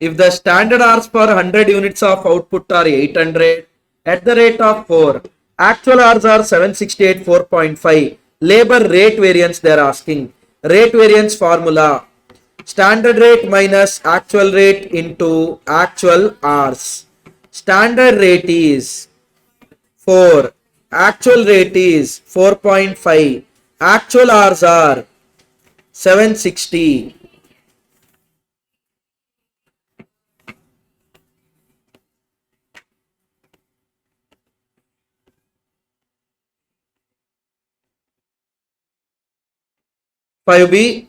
If the standard hours per 100 units of output are 800 at the rate of 4, actual hours are 768, 4.5. Labor rate variance they are asking. Rate variance formula: standard rate minus actual rate into actual hours. Standard rate is 4. Actual rate is 4.5. Actual hours are 760. B.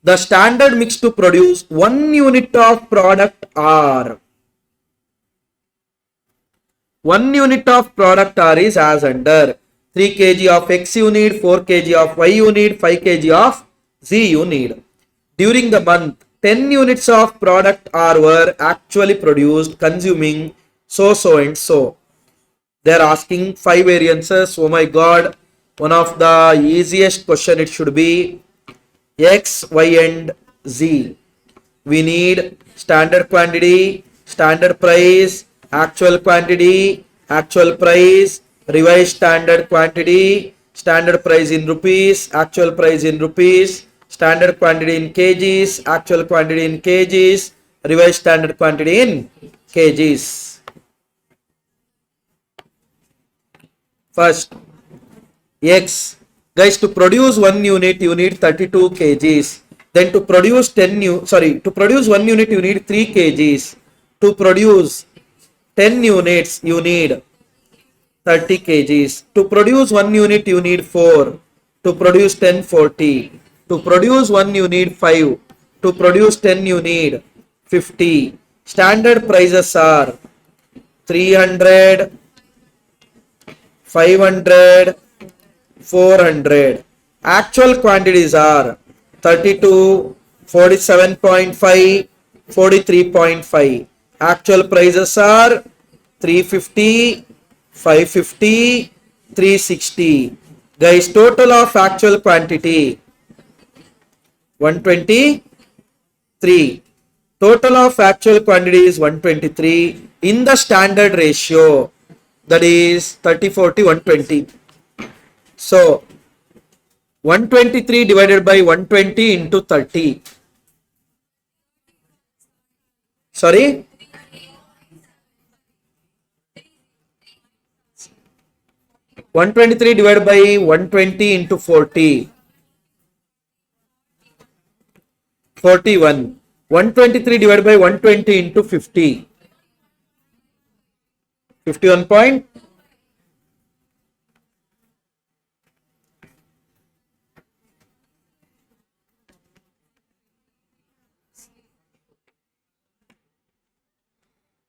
The standard mix to produce 1 unit of product R. 1 unit of product R is as under: 3 kg of X you need, 4 kg of Y you need, 5 kg of Z you need. During the month, 10 units of product R were actually produced, consuming so and so. They are asking 5 variances. Oh my god, one of the easiest question it should be X, Y and Z. We need standard quantity, standard price, actual quantity, actual price, revised standard quantity, standard price in rupees, actual price in rupees, standard quantity in kgs, actual quantity in kgs, revised standard quantity in kgs. First, X. Guys, to produce 1 unit you need 32 kgs. Then to produce to produce 1 unit you need 3 kgs. To produce 10 units you need 30 kgs. To produce 1 unit you need 4. To produce 10, 40. To produce 1 you need 5. To produce 10 you need 50. Standard prices are 300, 500, 400. Actual quantities are 32, 47.5, 43.5. Actual prices are 350, 550, 360. Guys, total of actual quantity 123. Total of actual quantity is 123 in the standard ratio, that is 30-40-120. So 123 divided by 120 into 30. Sorry? $123 divided by 120 into 40. 41. 123 divided by 120 into 50. 51 point.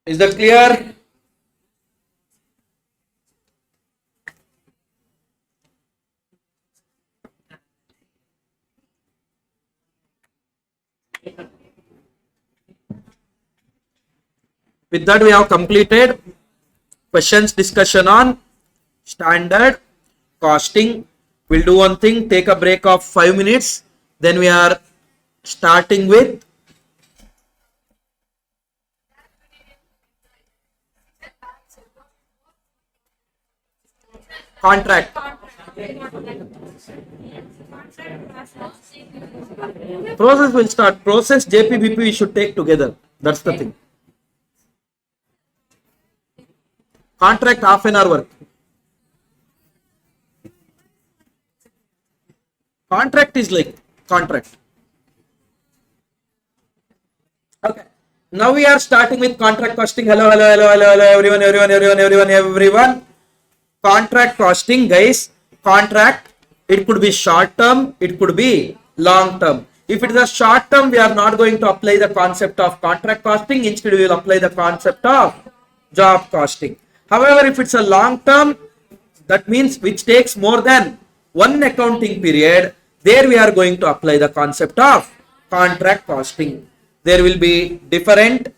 Is that clear? With that, we have completed questions discussion on standard costing. We'll do one thing, take a break of 5 minutes. Then we are starting with contract. Process will start. Process JPBP we should take together. That's the thing. Contract half an hour work. Contract is like contract. Okay. Now we are starting with contract costing. Hello, everyone. Contract costing, guys. Contract, it could be short term, it could be long term. If it is a short term, we are not going to apply the concept of contract costing. Instead, we will apply the concept of job costing. However, if it's a long term, that means which takes more than one accounting period, there we are going to apply the concept of contract costing. There will be different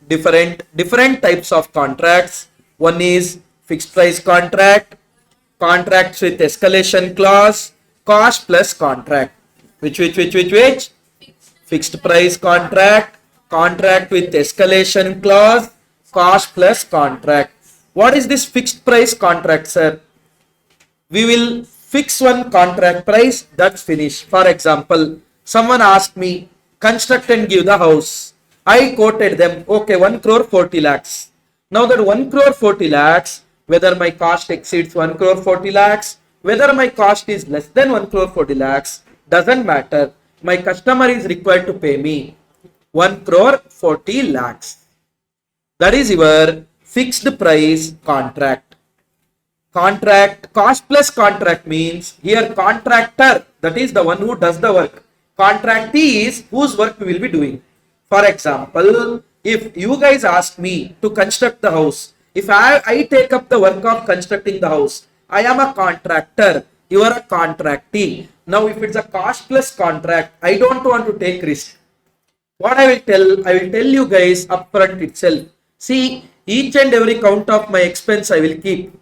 types of contracts. One is fixed price contract, contracts with escalation clause, cost plus contract. Which? Fixed price contract, contract with escalation clause, cost plus contract. What is this fixed price contract, sir? We will fix one contract price, that's finished. For example, someone asked me, construct and give the house. I quoted them, okay, 1 crore 40 lakhs. Now that 1 crore 40 lakhs, whether my cost exceeds 1 crore 40 lakhs, whether my cost is less than 1 crore 40 lakhs, doesn't matter. My customer is required to pay me 1 crore 40 lakhs. That is your fixed price contract. Contract, cost plus contract means here contractor, that is the one who does the work. Contractee is whose work we will be doing. For example, if you guys ask me to construct the house, if I take up the work of constructing the house, I am a contractor, you are a contractee. Now if it's a cost plus contract, I don't want to take risk. What I will tell you guys upfront itself. See, each and every count of my expense I will keep.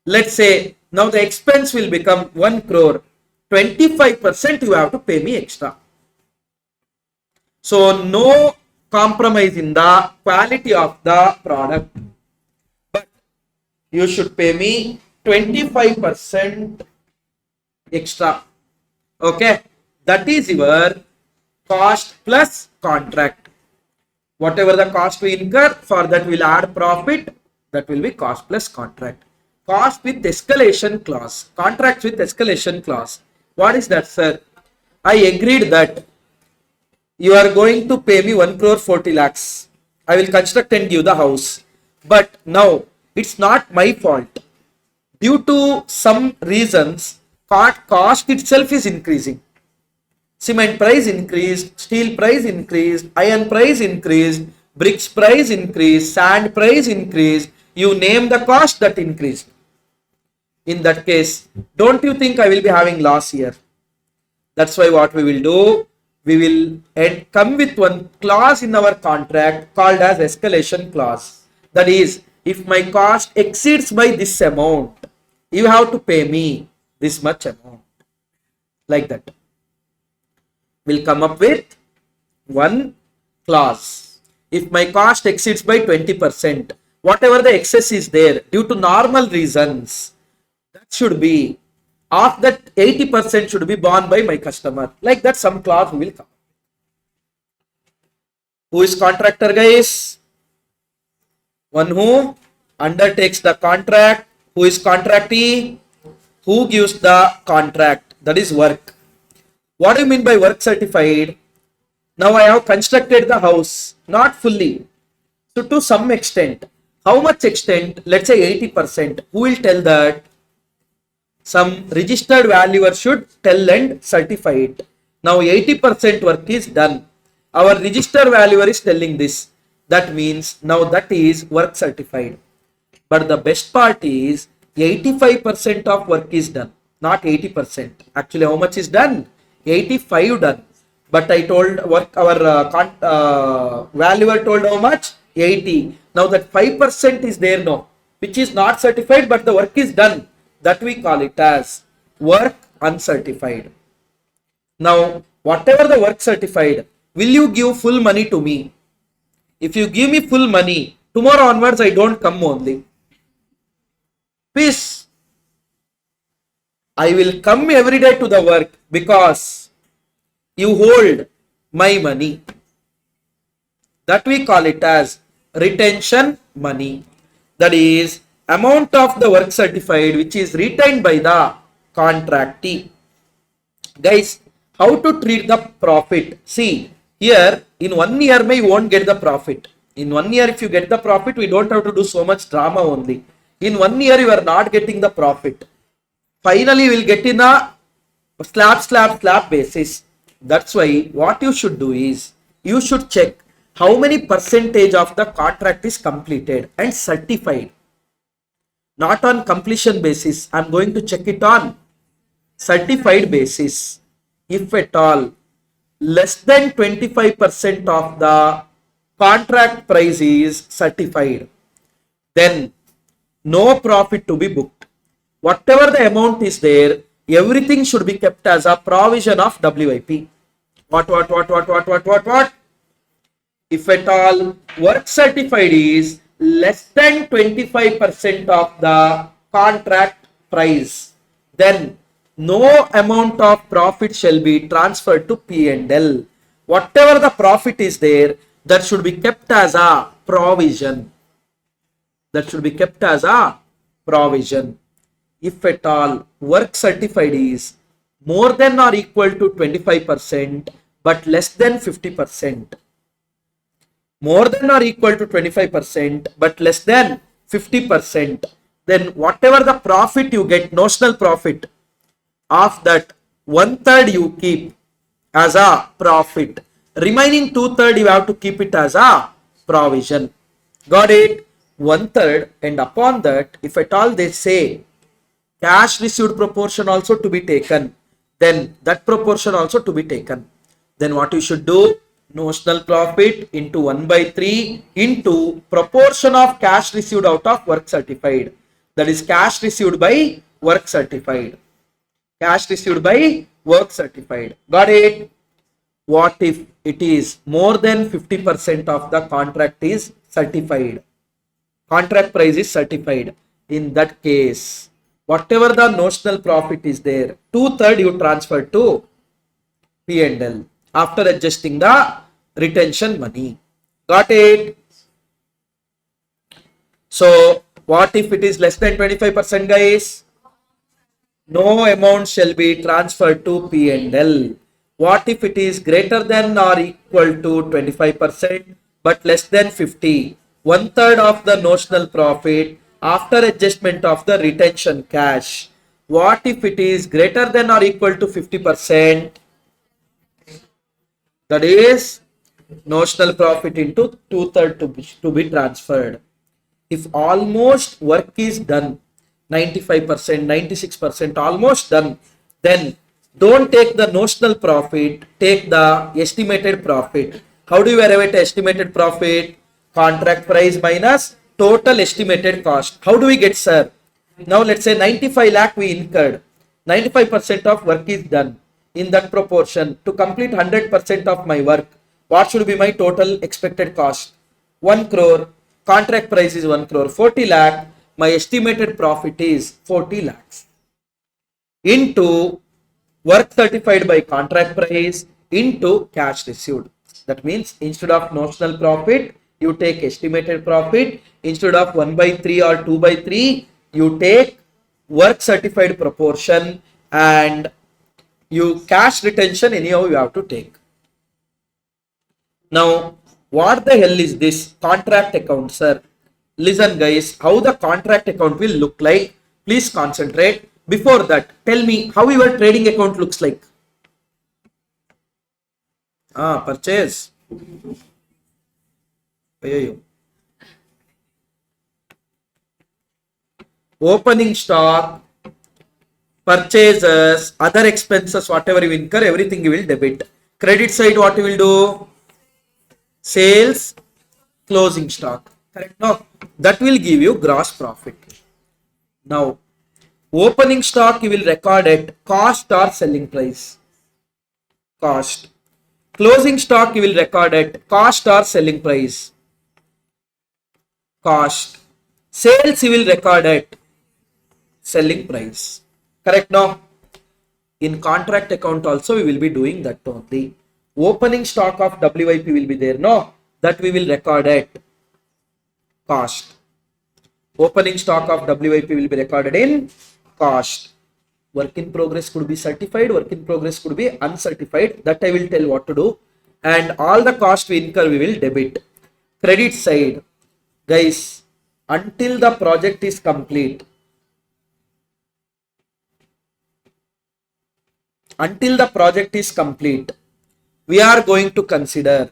Let's say now the expense will become 1 crore. 25% you have to pay me extra. So no compromise in the quality of the product. But you should pay me 25% extra. Okay. That is your cost plus contract. Whatever the cost we incur, for that will add profit. That will be cost plus contract. Cost with escalation clause. Contracts with escalation clause. What is that, sir? I agreed that you are going to pay me 1 crore 40 lakhs. I will construct and give the house. But now it's not my fault. Due to some reasons, cost itself is increasing. Cement price increased, steel price increased, iron price increased, bricks price increased, sand price increased. You name the cost that increased. In that case, don't you think I will be having loss here? That's why what we will do, we will come with one clause in our contract called as escalation clause. That is, if my cost exceeds by this amount, you have to pay me this much amount. Like that. We'll come up with one clause. If my cost exceeds by 20%, whatever the excess is there due to normal reasons, that should be, of that 80% should be borne by my customer. Like that, some clause will come. Who is contractor, guys? One who undertakes the contract. Who is contractee? Who gives the contract? That is work. What do you mean by work certified? Now I have constructed the house, not fully. So to some extent, how much extent? Let's say 80%. Who will tell that? Some registered valuer should tell and certify it. Now 80% work is done. Our registered valuer is telling this. That means now that is work certified. But the best part is 85% of work is done, not 80%. Actually, how much is done? 85 done. But I told work, our valuer told how much? 80. Now that 5% is there now, which is not certified, but the work is done. That we call it as work uncertified. Now, whatever the work certified, will you give full money to me? If you give me full money, tomorrow onwards I don't come only. Peace. I will come every day to the work because you hold my money. That we call it as retention money. That is amount of the work certified which is retained by the contractee. Guys, how to treat the profit? See, here in 1 year you won't get the profit. In 1 year if you get the profit, we don't have to do so much drama only. In 1 year you are not getting the profit. Finally, you will get in a slab basis. That's why what you should do is, you should check how many percentage of the contract is completed and certified. not on completion basis. I'm going to check it on certified basis. If at all less than 25% of the contract price is certified, then no profit to be booked. Whatever the amount is there, everything should be kept as a provision of WIP. What? If at all work certified is less than 25% of the contract price, then no amount of profit shall be transferred to P&L. Whatever the profit is there, that should be kept as a provision. That should be kept as a provision. If at all work certified is more than or equal to 25% but less than 50%, more than or equal to 25% but less than 50%, then whatever the profit you get, notional profit, of that 1/3 you keep as a profit. Remaining 2/3 you have to keep it as a provision. Got it? 1/3, and upon that, if at all they say cash received proportion also to be taken, then that proportion also to be taken. Then what you should do? Notional profit into 1/3 into proportion of cash received out of work certified. That is cash received by work certified. Cash received by work certified. Got it? What if it is more than 50% of the contract is certified? Contract price is certified. In that case, whatever the notional profit is there, 2/3 you transfer to P&L after adjusting the retention money. Got it? So what if it is less than 25%, guys? No amount shall be transferred to P&L. What if it is greater than or equal to 25% but less than 50? 1/3 of the notional profit after adjustment of the retention cash. What if it is greater than or equal to 50%? That is notional profit into 2/3 to be transferred. If almost work is done, 95%, 96%, almost done, then don't take the notional profit, take the estimated profit. How do you arrive at estimated profit? Contract price minus total estimated cost. How do we get, sir? Now let's say 95 lakh we incurred. 95% of work is done. In that proportion, to complete 100% of my work, what should be my total expected cost? 1 crore. Contract price is 1 crore. 40 lakh. My estimated profit is 40 lakhs. Into work certified by contract price into cash received. That means instead of notional profit, you take estimated profit. Instead of 1/3 or 2/3, you take work certified proportion, and you cash retention anyhow you have to take. Now, what the hell is this contract account, sir? Listen, guys, how the contract account will look like. Please concentrate. Before that, tell me how your trading account looks like. Purchase. Opening stock, purchases, other expenses, whatever you incur, everything you will debit. Credit side, what you will do? Sales, closing stock. Correct? No, that will give you gross profit. Now, opening stock you will record at cost or selling price. Cost. Closing stock you will record at cost or selling price. Cost. Sales you will record at selling price. Correct? No? In contract account also we will be doing that only. Opening stock of WIP will be there. No? That we will record at cost. Opening stock of WIP will be recorded in cost. Work in progress could be certified, work in progress could be uncertified. That I will tell what to do. And all the cost we incur we will debit. Credit side, guys, until the project is complete, we are going to consider,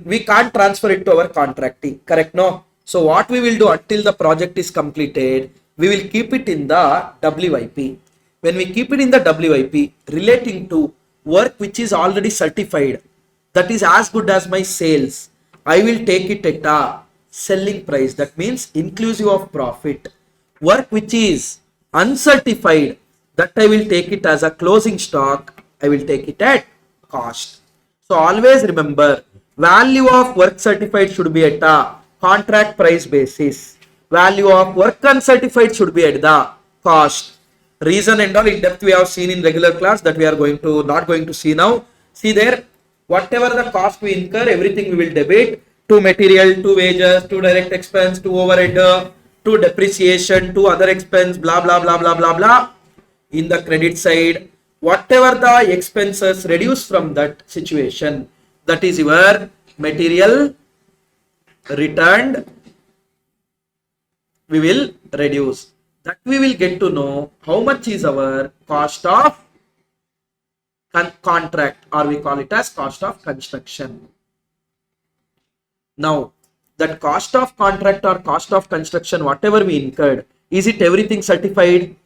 we can't transfer it to our contractee. Correct? No? So what we will do until the project is completed, we will keep it in the WIP. When we keep it in the WIP relating to work which is already certified, that is as good as my sales, I will take it at a selling price. That means inclusive of profit. Work which is uncertified, that I will take it as a closing stock. I will take it at cost. So always remember, value of work certified should be at a contract price basis. Value of work uncertified should be at the cost. Reason and all in depth we have seen in regular class, that we are not going to see now. See there, whatever the cost we incur, everything we will debit to material, to wages, to direct expense, to overhead, to depreciation, to other expense, blah blah blah blah blah blah. In the credit side, whatever the expenses reduce from that situation, that is your material returned, we will reduce. That we will get to know how much is our cost of contract, or we call it as cost of construction. Now, that cost of contract or cost of construction, whatever we incurred, is it everything certified?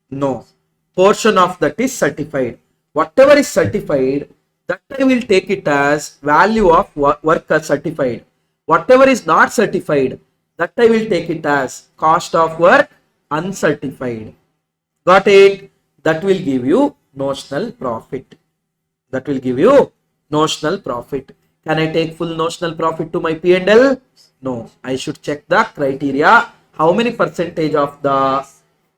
No. Portion of that is certified. Whatever is certified, that I will take it as value of work certified. Whatever is not certified, that I will take it as cost of work uncertified. Got it? That will give you notional profit. That will give you notional profit. Can I take full notional profit to my P&L? No. I should check the criteria. How many percentage of the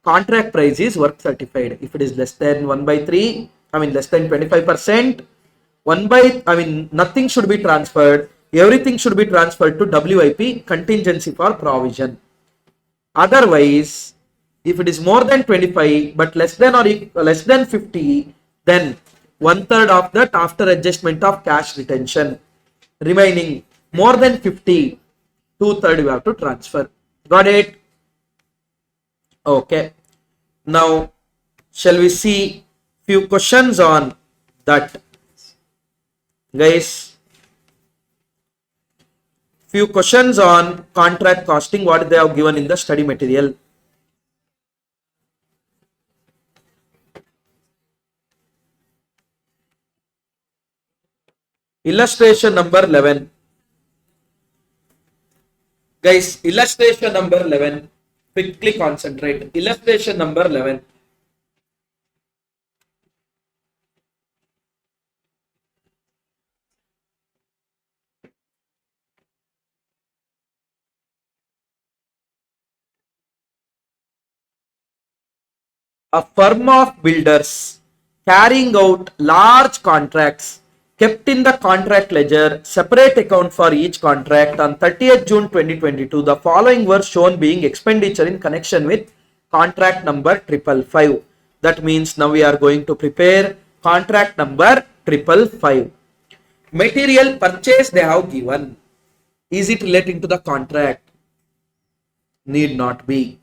contract price is work certified? If it is less than 1/3, less than 25%, nothing should be transferred. Everything should be transferred to WIP, contingency for provision. Otherwise, if it is more than 25 but less than or less than 50, then 1/3 of that after adjustment of cash retention. Remaining more than 50, 2/3 you have to transfer. Got it? Okay. Now, shall we see few questions on that? Guys, few questions on contract costing, what they have given in the study material. Illustration number 11. Guys, illustration number 11. Quickly concentrate. Illustration number 11. A firm of builders carrying out large contracts kept in the contract ledger separate account for each contract on 30th June 2022. The following were shown being expenditure in connection with contract number 555. That means now we are going to prepare contract number 555. Material purchase they have given. Is it relating to the contract? Need not be.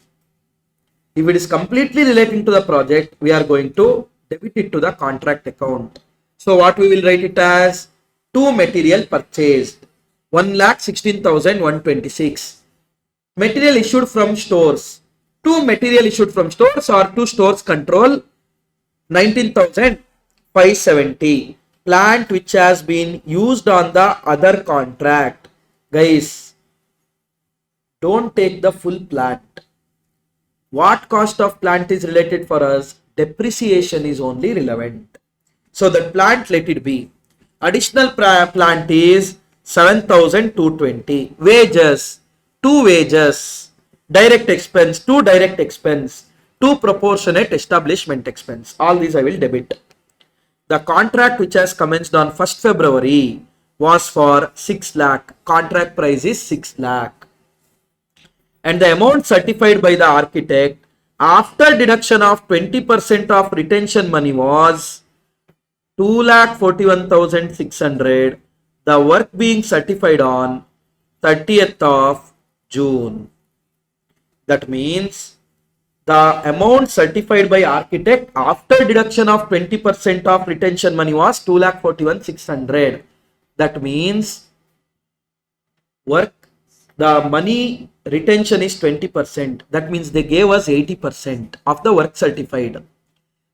If it is completely relating to the project, we are going to debit it to the contract account. So what we will write it as? 2 material purchased, 1,16,126. Material issued from stores. 2 material issued from stores or 2 stores control, 19,570. Plant which has been used on the other contract. Guys, don't take the full plant. What cost of plant is related for us? Depreciation is only relevant. So that plant, let it be. Additional plant is 7,220. Wages, 2 wages. Direct expense, 2 direct expense. 2 proportionate establishment expense. All these I will debit. The contract which has commenced on 1st February was for 6 lakh. Contract price is 6 lakh. And the amount certified by the architect after deduction of 20% of retention money was 2,41,600. The work being certified on 30th of June. That means the amount certified by architect after deduction of 20% of retention money was 2,41,600. That means work The money retention is 20%. That means they gave us 80% of the work certified.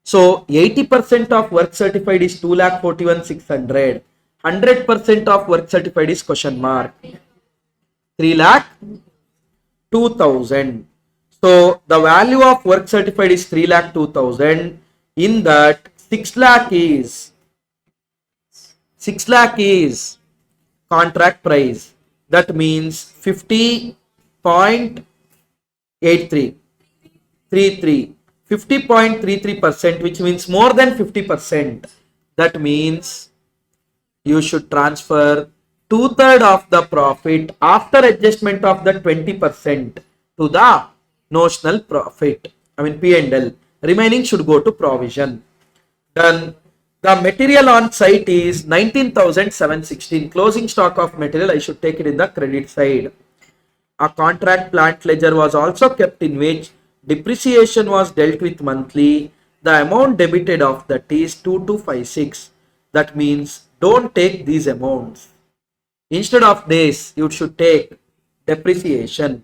So 80% of work certified is 2,41,600. 100% of work certified is question mark 3,02,000. So the value of work certified is 3,02,000. In that 6 lakh is contract price. That means 50.83. 50.33%, which means more than 50%. That means you should transfer 2/3 of the profit after adjustment of the 20% to the notional profit. P&L. Remaining should go to provision. Then the material on site is 19,716. Closing stock of material, I should take it in the credit side. A contract plant ledger was also kept in which depreciation was dealt with monthly. The amount debited of that is 2256. That means don't take these amounts. Instead of this, you should take depreciation.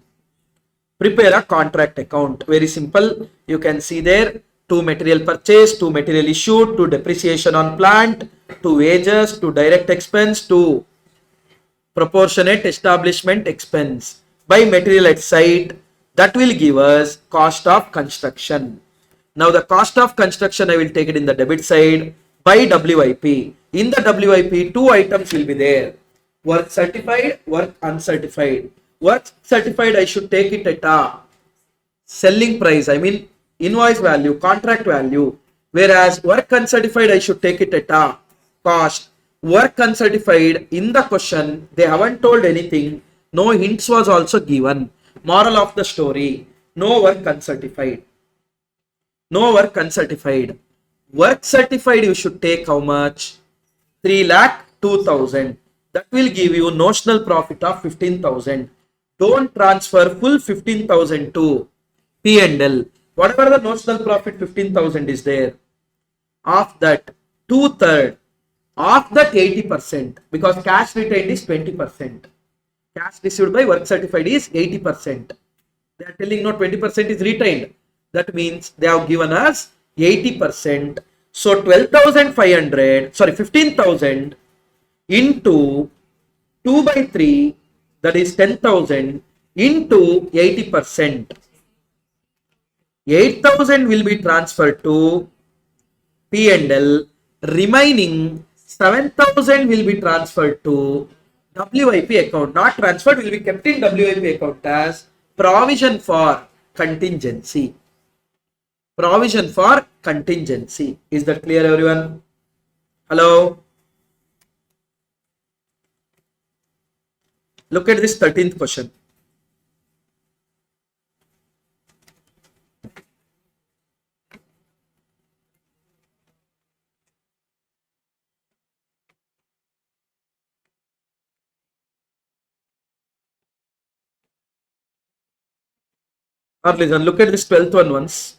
Prepare a contract account. Very simple. You can see there 2 material purchase, 2 material issued, 2 depreciation on plant, 2 wages, 2 direct expense, 2 proportionate establishment expense. By material at site, that will give us cost of construction. Now the cost of construction, I will take it in the debit side by WIP. In the WIP, 2 items will be there. Work certified, work uncertified. Work certified, I should take it at a selling price. Invoice value, contract value. Whereas work uncertified, I should take it at a cost. Work uncertified, in the question, they haven't told anything. No hints was also given. Moral of the story, no work uncertified. No work uncertified. Work certified, you should take how much? 3,02,000. That will give you notional profit of 15,000. Don't transfer full 15,000 to P&L. Whatever the notional profit 15,000 is there, of that 2/3, of that 80%, because cash retained is 20%. Cash received by work certified is 80%. They are telling no, 20% is retained. That means they have given us 80%. So 15,000 into 2/3, that is 10,000 into 80%. 8,000 will be transferred to P&L. Remaining 7,000 will be transferred to WIP account. Not transferred, will be kept in WIP account as provision for contingency. Provision for contingency. Is that clear, everyone? Hello? Look at this 13th question. Or listen, look at this 12th one once.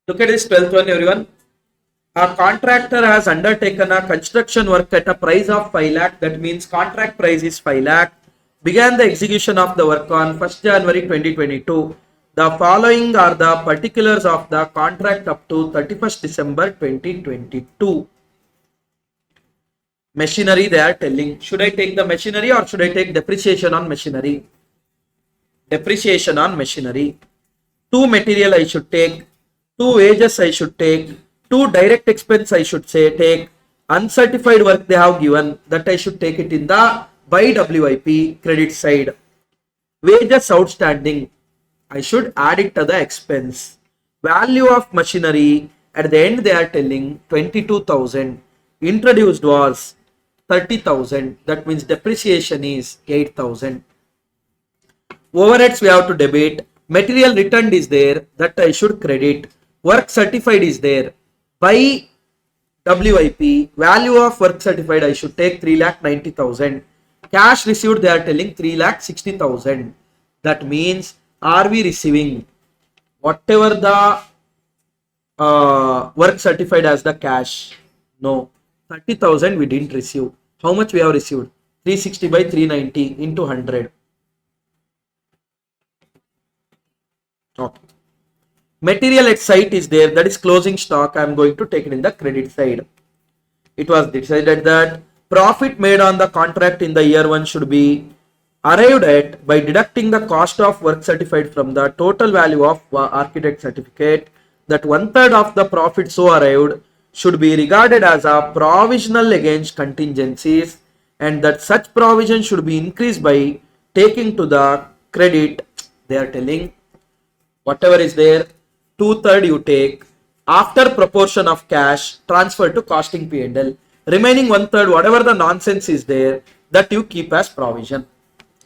Look at this 12th one, everyone. A contractor has undertaken a construction work at a price of 5 lakh. That means contract price is 5 lakh. Began the execution of the work on 1st January 2022. The following are the particulars of the contract up to 31st December 2022. Machinery, they are telling. Should I take the machinery or should I take depreciation on machinery? Depreciation on machinery. 2 material I should take. 2 wages I should take. 2 direct expense I should say take. Uncertified work they have given, that I should take it in the by WIP credit side. Wages outstanding, I should add it to the expense. Value of machinery, at the end they are telling 22,000. Introduced was 30,000. That means depreciation is 8,000. Overheads we have to debit. Material returned is there, that I should credit. Work certified is there. By WIP, value of work certified, I should take 3,90,000. Cash received, they are telling 3,60,000. That means, are we receiving whatever the work certified as the cash? No. 30,000 we didn't receive. How much we have received? 360 by 390 into 100. Okay. Material at site is there, that is closing stock. I am going to take it in the credit side. It was decided that profit made on the contract in the year 1 should be arrived at by deducting the cost of work certified from the total value of architect certificate. That 1/3 of the profit so arrived should be regarded as a provisional against contingencies, and that such provision should be increased by taking to the credit. They are telling whatever is there, 2/3 you take after proportion of cash transfer to costing P&L. Remaining 1/3, whatever the nonsense is there, that you keep as provision.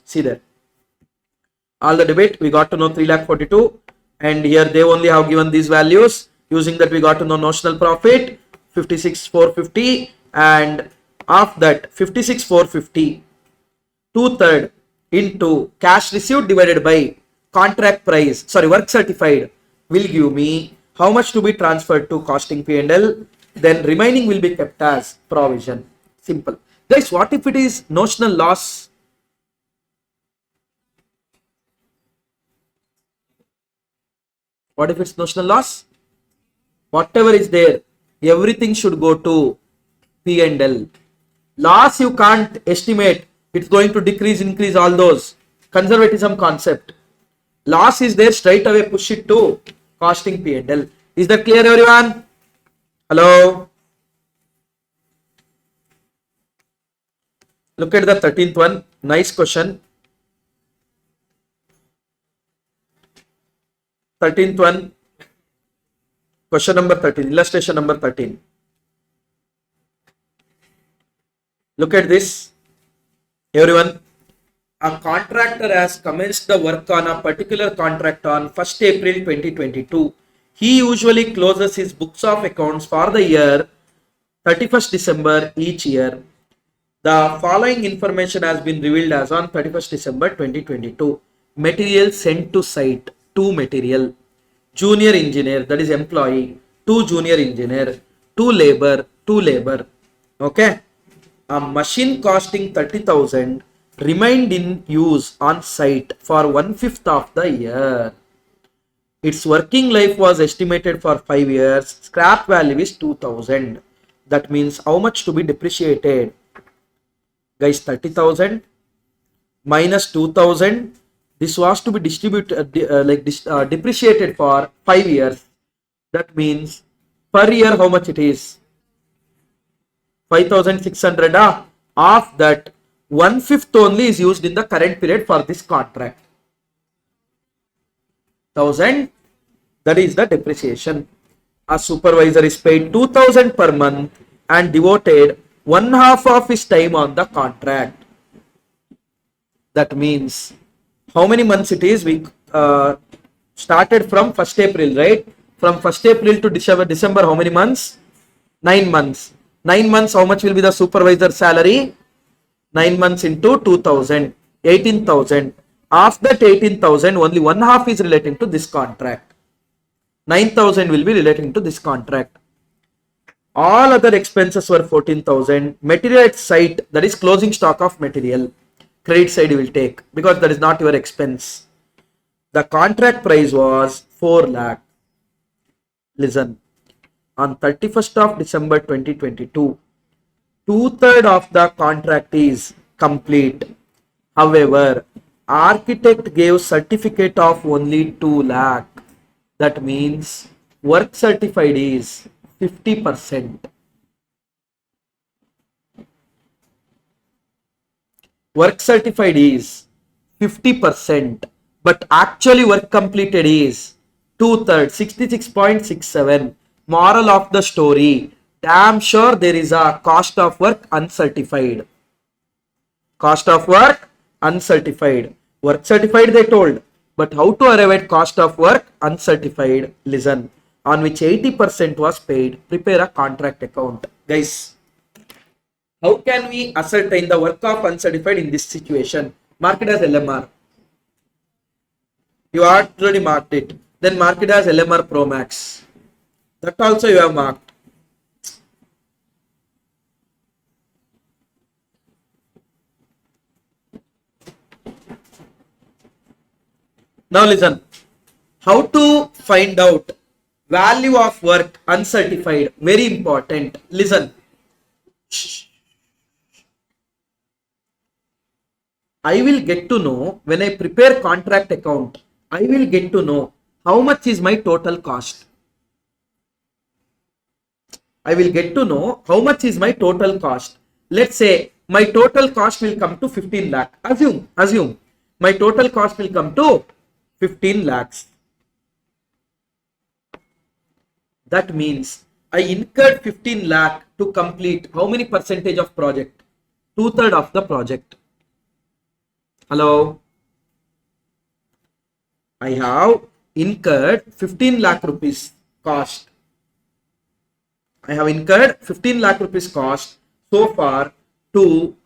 See there. All the debate we got to know 3,42,000, and here they only have given these values. Using that we got to know notional profit 56,450, and of that 56,450, 2/3 into cash received divided by contract price, sorry, work certified, will give me how much to be transferred to costing P&L. Then remaining will be kept as provision. Simple. Guys, what if it is notional loss? What if it's notional loss? Whatever is there, everything should go to P&L. Loss you can't estimate. It's going to decrease, increase, all those. Conservatism concept. Loss is there, straight away push it to costing P&L. Is that clear, everyone? Hello? Look at the 13th one. Nice question. 13th one. Question number 13. Illustration number 13. Look at this. Everyone. A contractor has commenced the work on a particular contract on 1st April 2022. He usually closes his books of accounts for the year 31st December each year. The following information has been revealed as on 31st December 2022. Material sent to site, 2 material. Junior engineer, that is employee, 2 junior engineer, 2 labor, 2 labor. Okay. A machine costing 30,000 remained in use on site for 1/5 of the year. Its working life was estimated for 5 years. Scrap value is 2,000. That means how much to be depreciated? Guys, 30,000 minus 2,000. This was to be distributed depreciated for 5 years. That means per year how much it is? 5,600. Of that, 1/5 only is used in the current period for this contract. 1,000, that is the depreciation. A supervisor is paid 2,000 per month and devoted 1/2 of his time on the contract. That means how many months it is? We started from 1st April, right? From 1st April to December, how many months? 9 months. 9 months, how much will be the supervisor salary? 9 months into 2,000, 18,000. Of that 18,000, only 1/2 is relating to this contract. 9,000 will be relating to this contract. All other expenses were 14,000. Material at site, that is closing stock of material. Credit side you will take because that is not your expense. The contract price was 4 lakh. Listen, on 31st of December 2022, 2/3 of the contract is complete. However, architect gave certificate of only 2 lakh. That means work certified is 50%. Work certified is 50%, but actually work completed is 2/3, 66.67. Moral of the story, damn sure there is a cost of work uncertified. Cost of work uncertified. Work certified they told, but how to arrive at cost of work uncertified? Listen, on which 80% was paid, prepare a contract account. Guys, how can we ascertain the work of uncertified in this situation? Mark it as LMR. You already marked it. Then mark it as LMR Pro Max. That also you have marked. Now listen, how to find out value of work uncertified? Very important. Listen. I will get to know when I prepare contract account, I will get to know how much is my total cost. I will get to know how much is my total cost. Let's say my total cost will come to 15 lakh. Assume my total cost will come to 15 lakhs. That means I incurred 15 lakh to complete how many percentage of project? 2/3 of the project. Hello. I have incurred 15 lakh rupees cost. I have incurred 15 lakh rupees cost so far to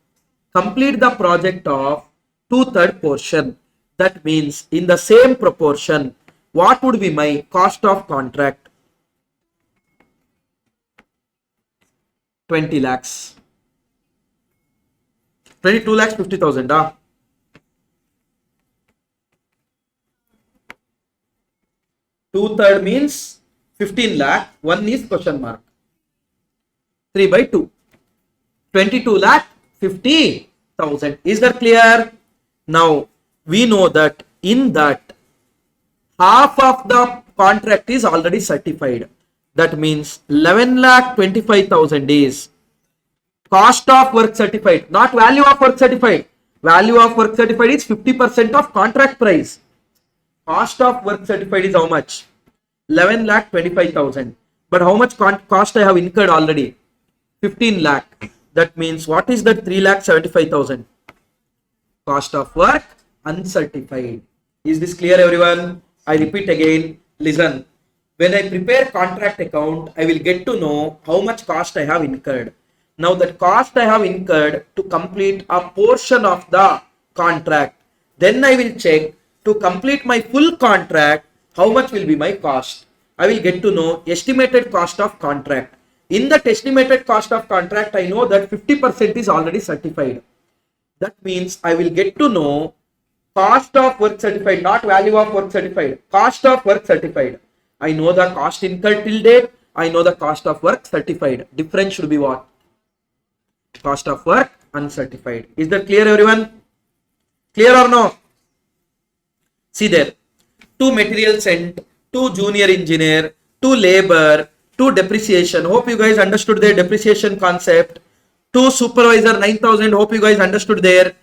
complete the project of 2/3 portion. That means in the same proportion, what would be my cost of contract? 20 lakhs. 22 lakhs 50,000. 2/3 means 15 lakh. 1 is question mark. 3/2. 22 lakh 50,000. Is that clear? Now we know that in that half of the contract is already certified. That means 11 lakh 25,000 is cost of work certified, not value of work certified. Value of work certified is 50% of contract price. Cost of work certified is how much? 11 lakh 25,000. But how much cost I have incurred already? 15 lakh. That means what is that 3 lakh 75,000? Cost of work uncertified. Is this clear, everyone? I repeat again. Listen. When I prepare contract account, I will get to know how much cost I have incurred. Now that cost I have incurred to complete a portion of the contract. Then I will check to complete my full contract, how much will be my cost. I will get to know estimated cost of contract. In that estimated cost of contract, I know that 50% is already certified. That means I will get to know cost of work certified, not value of work certified. Cost of work certified. I know the cost incurred till date. I know the cost of work certified. Difference should be what? Cost of work uncertified. Is that clear, everyone? Clear or no? See there. 2 material sent, 2 junior engineer, 2 labor, 2 depreciation. Hope you guys understood their depreciation concept. 2 supervisor 9,000. Hope you guys understood there.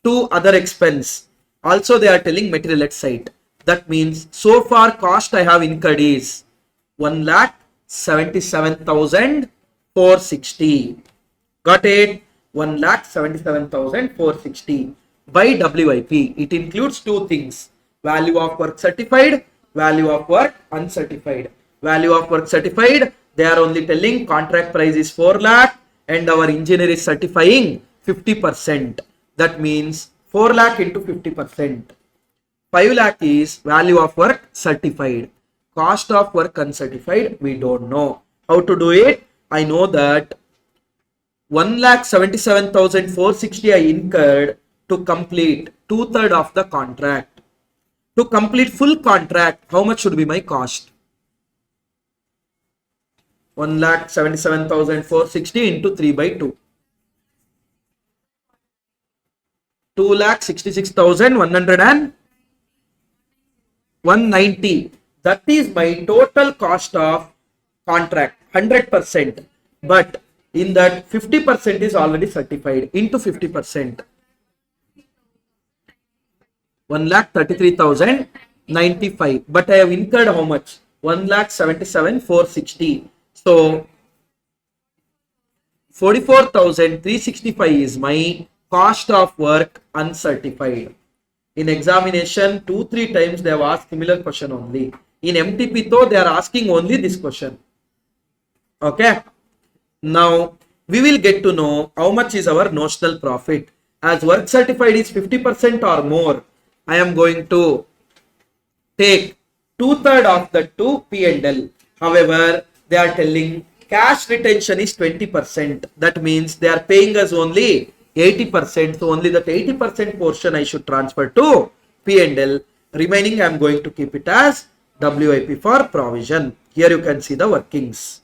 2 other expense. Also they are telling material at site. That means so far cost I have incurred is 1,77,460. Got it? 1,77,460 by WIP. It includes 2 things. Value of work certified, value of work uncertified. Value of work certified, they are only telling contract price is 4 lakh and our engineer is certifying 50%. That means 4 lakh into 50%. 5 lakh is value of work certified. Cost of work uncertified, we don't know. How to do it? I know that 1,77,460 I incurred to complete 2/3 of the contract. To complete full contract, how much should be my cost? 1,77,460 into 3/2. 2,66,190. That is my total cost of contract, 100%. But in that 50% is already certified into 50%. 1,33,095. But I have incurred how much? 1,77,460. So 44,365 is my cost of work uncertified. In examination, 2-3 times they have asked similar question only. In MTP though, they are asking only this question. Okay. Now we will get to know how much is our notional profit. As work certified is 50% or more, I am going to take 2/3 of that to P&L. However, they are telling cash retention is 20%. That means they are paying us only 80%. So only that 80% portion I should transfer to P&L. Remaining I am going to keep it as WIP for provision. Here you can see the workings.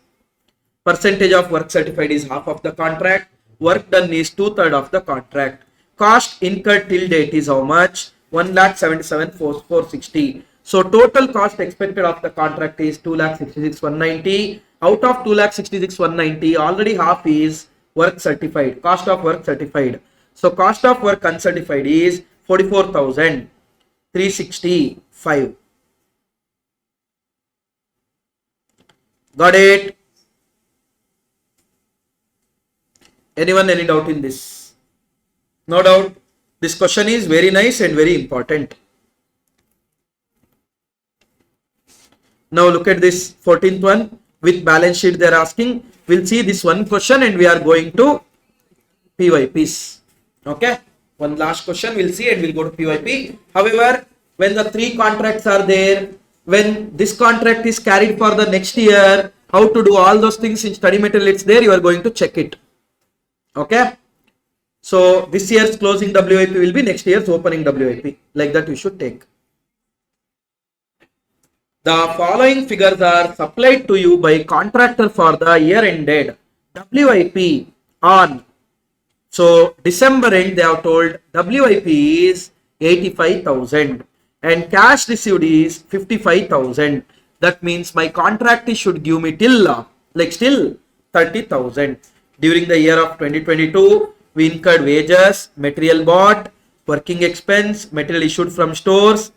Percentage of work certified is half of the contract. Work done is 2/3 of the contract. Cost incurred till date is how much? 1,77,460. So total cost expected of the contract is 2,66,190. Out of 2,66,190, already half is work certified. Cost of work certified. So cost of work uncertified is 44,365. Got it? Anyone any doubt in this? No doubt. This question is very nice and very important. Now look at this 14th one with balance sheet they are asking. We'll see this one question and we are going to PYPs. Okay. One last question we'll see and we'll go to PYP. However, when the 3 contracts are there, when this contract is carried for the next year, how to do all those things in study material, it's there. You are going to check it. Okay. So this year's closing WIP will be next year's opening WIP. Like that you should take. The following figures are supplied to you by contractor for the year ended WIP on. So December end they have told WIP is 85,000 and cash received is 55,000. That means my contractor should give me till still 30,000. During the year of 2022, we incurred wages, material bought, working expense, material issued from stores,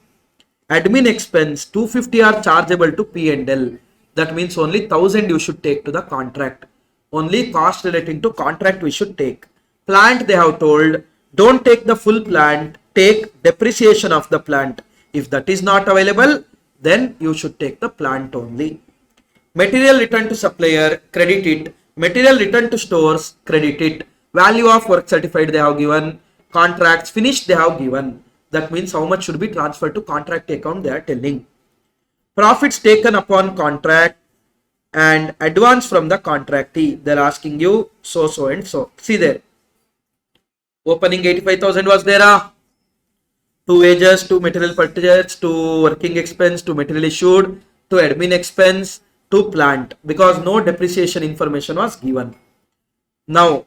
admin expense 250 are chargeable to P&L. That means only 1,000 you should take to the contract. Only cost relating to contract we should take. Plant they have told, don't take the full plant, take depreciation of the plant. If that is not available, then you should take the plant only. Material returned to supplier, credit it. Material returned to stores, credit it. Value of work certified they have given. Contracts finished they have given. That means how much should be transferred to contract account they are telling. Profits taken upon contract and advance from the contractee. They are asking you so and so. See there. Opening 85,000 was there. 2 wages, 2 material purchased, 2 working expense, 2 material issued, 2 admin expense, 2 plant, because no depreciation information was given. Now,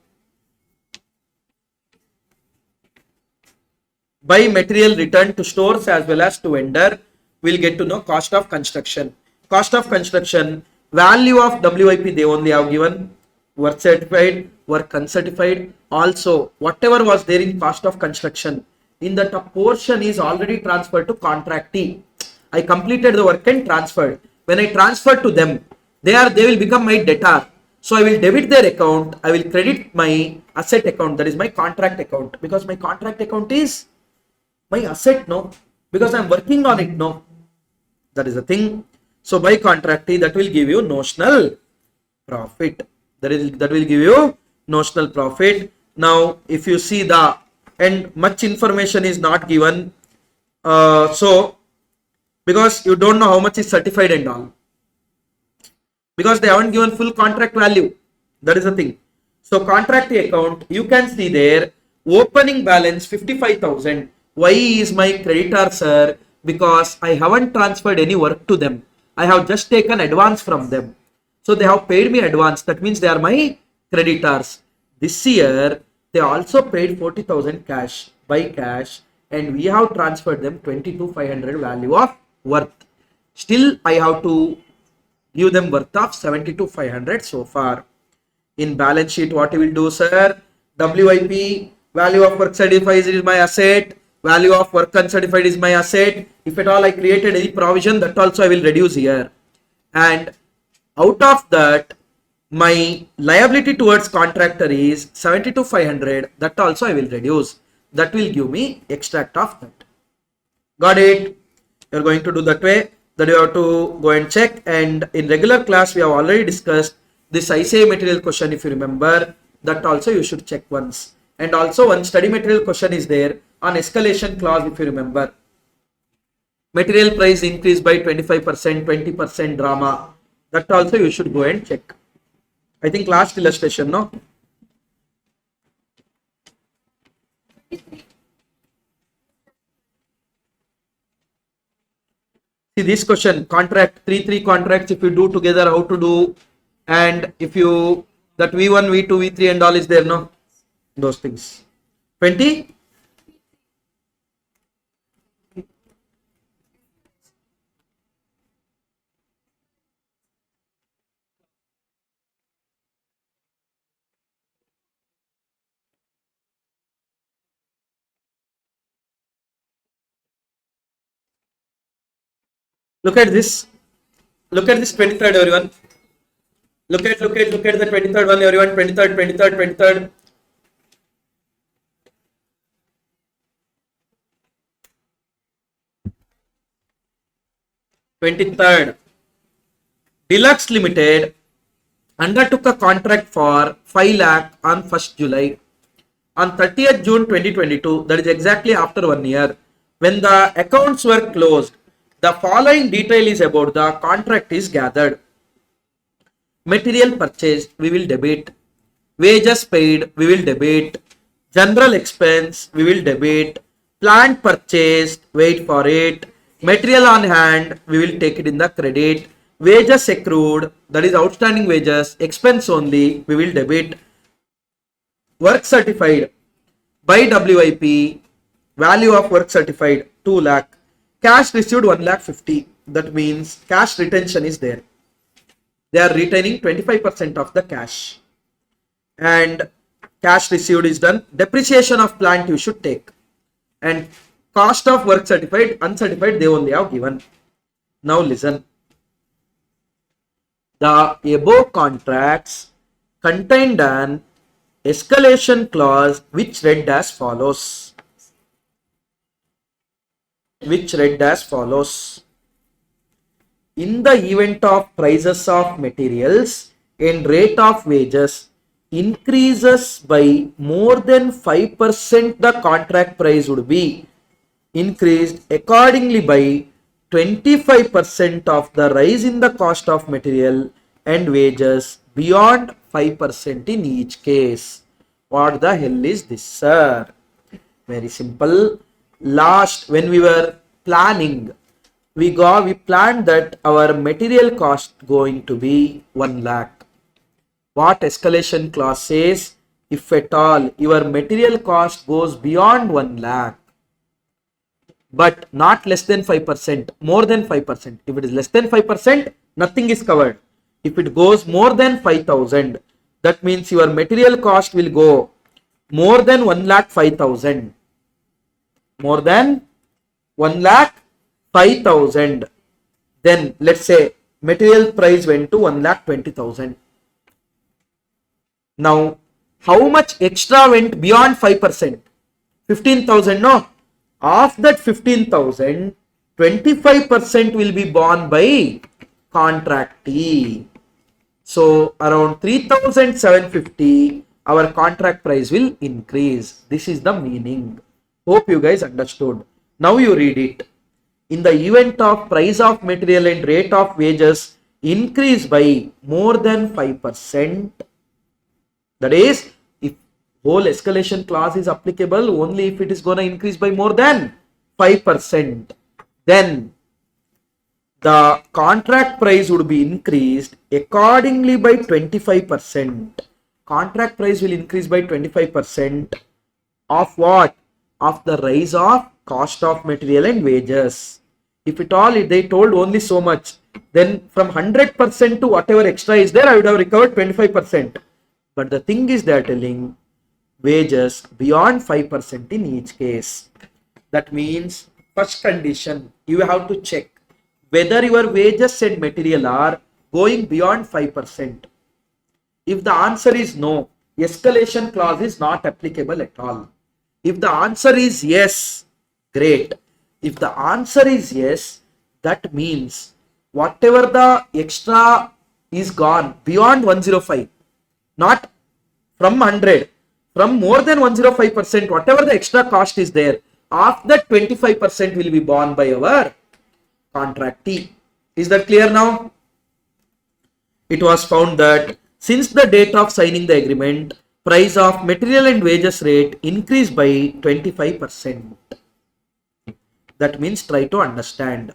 by material returned to stores as well as to vendor, we'll get to know cost of construction. Cost of construction, value of WIP they only have given, work certified, work uncertified. Also, whatever was there in cost of construction, in that a portion is already transferred to contractee. I completed the work and transferred. When I transfer to them, they will become my debtor. So I will debit their account. I will credit my asset account. That is my contract account, because my contract account is my asset, no, because I am working on it, no. That is the thing. So by contractee, that will give you notional profit. That will give you notional profit. Now, if you see the and much information is not given, so because you don't know how much is certified and all, because they haven't given full contract value. That is the thing. So contractee account, you can see there opening balance 55,000. Why is my creditor, sir? Because I haven't transferred any work to them. I have just taken advance from them. So they have paid me advance. That means they are my creditors. This year, they also paid 40,000 cash by cash, and we have transferred them 22,500 value of worth. Still, I have to give them worth of 72,500 so far. In balance sheet, what you will do, sir? WIP, value of work certified is my asset. Value of work uncertified is my asset. If at all I created any provision, that also I will reduce here. And out of that, my liability towards contractor is 72,500. That also I will reduce. That will give me extract of that. Got it? You're going to do that way. That you have to go and check. And in regular class, we have already discussed this ICA material question. If you remember, that also you should check once. And also one study material question is there on escalation clause. If you remember, material price increased by 25%, 20% drama. That also you should go and check. I think last illustration, no? See this question, contract, 3 contracts, if you do together, how to do, and if you, that V1, V2, V3 and all is there, no? Those things. 20? Look at this. Look at this 23rd, everyone. Look at the 23rd one, everyone. 23rd. 23rd. Deluxe Limited undertook a contract for 5 lakh on 1st July. On 30th June 2022, that is exactly after 1 year, when the accounts were closed, the following detail is about the contract is gathered. Material purchased, we will debit. Wages paid, we will debit. General expense, we will debit. Plant purchased, wait for it. Material on hand, we will take it in the credit. Wages accrued, that is outstanding wages. Expense only, we will debit. Work certified by WIP, value of work certified 2 lakh. Cash received 1 lakh 50. That means cash retention is there. They are retaining 25% of the cash. And cash received is done. Depreciation of plant you should take. And cost of work certified, uncertified, they only have given. Now listen. The above contracts contained an escalation clause which read as follows. In the event of prices of materials and rate of wages increases by more than 5%, the contract price would be increased accordingly by 25% of the rise in the cost of material and wages beyond 5% in each case. What the hell is this, sir? Very simple. Last, when we were planning, we planned that our material cost going to be 1 lakh. What escalation clause says? If at all your material cost goes beyond 1 lakh, but not less than 5%, more than 5%. If it is less than 5%, nothing is covered. If it goes more than 5,000, that means your material cost will go more than 1 lakh 5,000. More than 1 lakh 5,000. Then let's say material price went to 1 lakh 20,000. Now, how much extra went beyond 5%? 15,000, no? Of that 15,000, 25% will be borne by contractee. So around 3,750, our contract price will increase. This is the meaning. Hope you guys understood. Now you read it. In the event of price of material and rate of wages increase by more than 5%, that is, if whole escalation clause is applicable only if it is going to increase by more than 5%, then the contract price would be increased accordingly by 25%. Contract price will increase by 25% of what? Of the rise of cost of material and wages. If at all they told only so much, then from 100% to whatever extra is there, I would have recovered 25%. But the thing is they are telling wages beyond 5% in each case. That means first condition, you have to check whether your wages and material are going beyond 5%. If the answer is no, escalation clause is not applicable at all. If the answer is yes, great. If the answer is yes, that means whatever the extra is gone beyond 105, not from 100, from more than 105%, whatever the extra cost is there, of that 25% will be borne by our contractee. Is that clear now? it was found that since the date of signing the agreement, price of material and wages rate increased by 25%. That means try to understand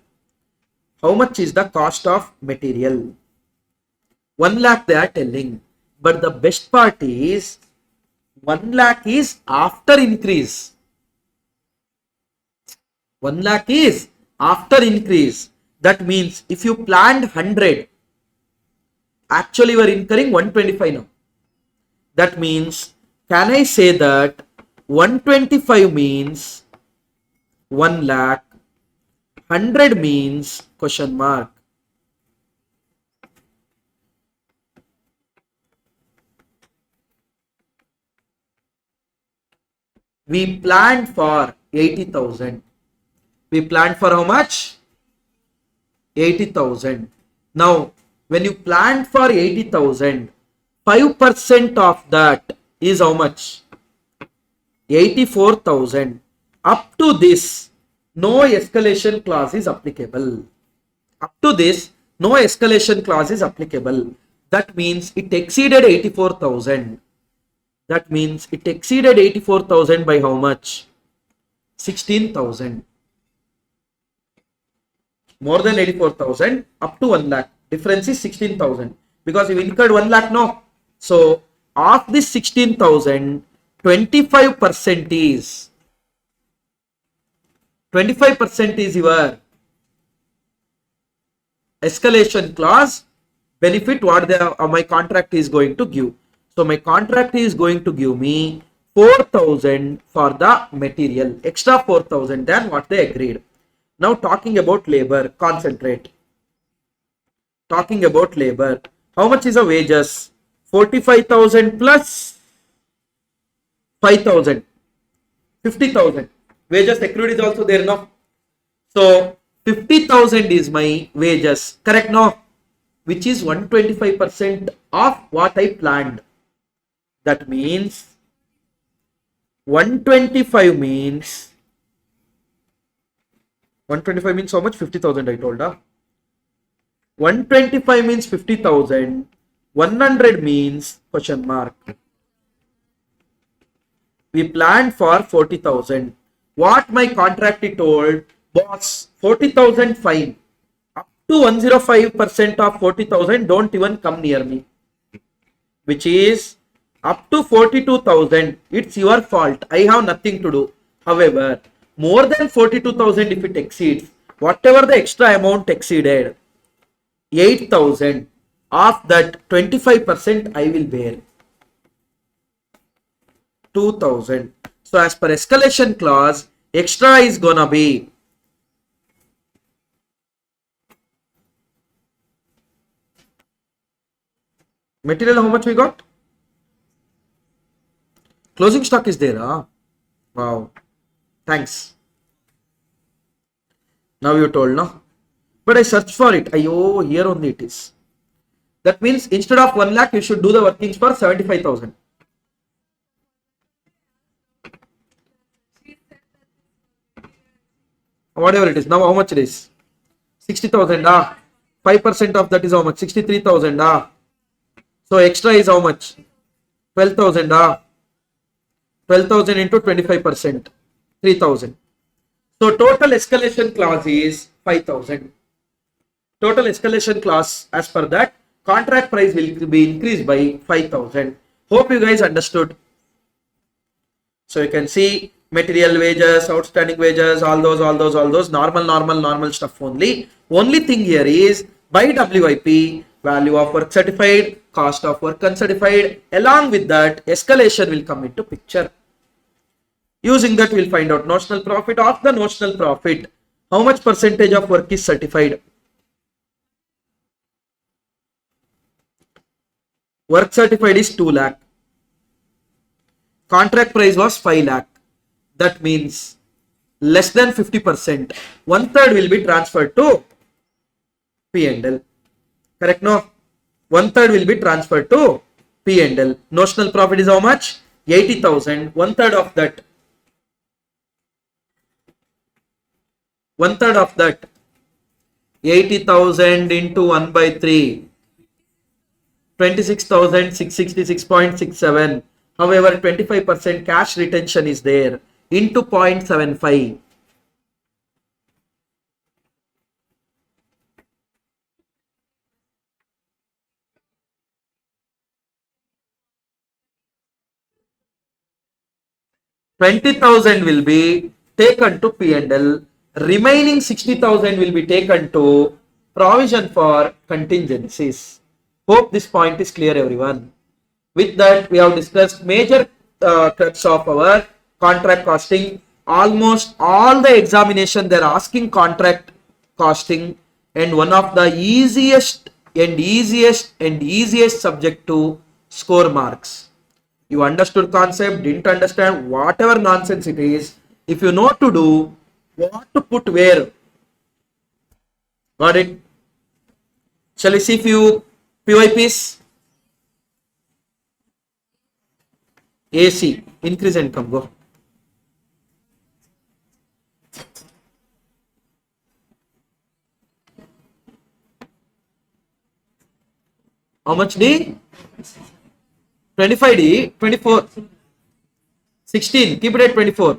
how much is the cost of material. 1 lakh they are telling, but the best part is 1 lakh is after increase. 1 lakh is after increase. That means if you planned 100, actually you are incurring 125 now. That means, can I say that 125 means 1 lakh, 100 means question mark. We planned for 80,000. We planned for how much? 80,000. Now, when you planned for 80,000, 5% of that is how much? 84,000. Up to this, no escalation clause is applicable. Up to this, no escalation clause is applicable. That means it exceeded 84,000. That means it exceeded 84,000 by how much? 16,000. More than 84,000 up to 1 lakh. Difference is 16,000 because you incurred 1 lakh no. So of this 16,000, 25% is 25% is your escalation clause benefit what my contract is going to give. So my contract is going to give me 4,000 for the material, extra 4,000 than what they agreed. Now talking about labor, concentrate. Talking about labor, how much is the wages? 45,000 plus 5,000, 50,000. Wages accrued is also there now. So 50,000 is my wages, correct no? Which is 125% of what I planned. That means 125 means how much? 50,000 I told. 125 means 50,000. 100 means question mark. We planned for 40,000. What my contract told, boss, 40,000 fine. Up to 105% of 40,000, don't even come near me. Which is up to 42,000. It's your fault. I have nothing to do. However, more than 42,000 if it exceeds, whatever the extra amount exceeded, 8,000 of that 25% I will bear. 2,000. So as per escalation clause, extra is gonna be material. How much we got? Closing stock is there. Wow. Thanks. Now you told, no? But I searched for it. Ayo, here only it is. That means instead of 1 lakh, you should do the workings for 75,000. Whatever it is. Now how much it is? 60,000. 5% of that is how much? 63,000. So extra is how much? 12,000. 12,000 into 25%. 3,000. So total escalation clause is 5,000. Total escalation clause as per that contract price will be increased by 5,000. Hope you guys understood. So you can see material wages, outstanding wages, all those normal stuff only. Only thing here is by WIP, value of work certified, cost of work uncertified. Along with that, escalation will come into picture. Using that, we'll find out notional profit. Of the notional profit, how much percentage of work is certified? Work certified is 2 lakh. Contract price was 5 lakh. That means less than 50%. 1/3 will be transferred to P&L. Correct? No? 1/3 will be transferred to P&L. Notional profit is how much? 80,000. 1/3 of that. 80,000 into 1/3. 26,666.67. However, 25% cash retention is there into 0.75. $20,000 will be taken to P&L. Remaining 60,000 will be taken to provision for contingencies. Hope this point is clear, everyone. With that, we have discussed major cuts of our contract costing. Almost all the examination they are asking contract costing, and one of the easiest subject to score marks. You understood concept, didn't understand, whatever nonsense it is, if you know to do, what to put where. Got it? Shall we see few PYPs? AC, increase income, go. How much D? 25D, 24, 16, keep it at 24.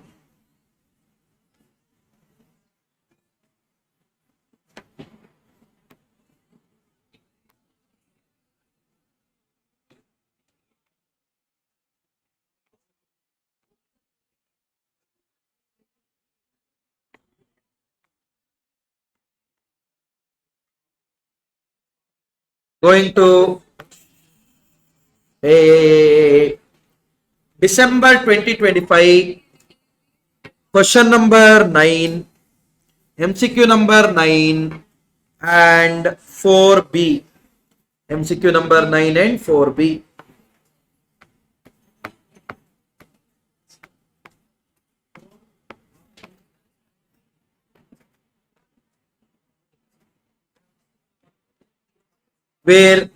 Going to December 2025, question number 9, MCQ number 9 and 4B. MCQ number 9 and 4B. Where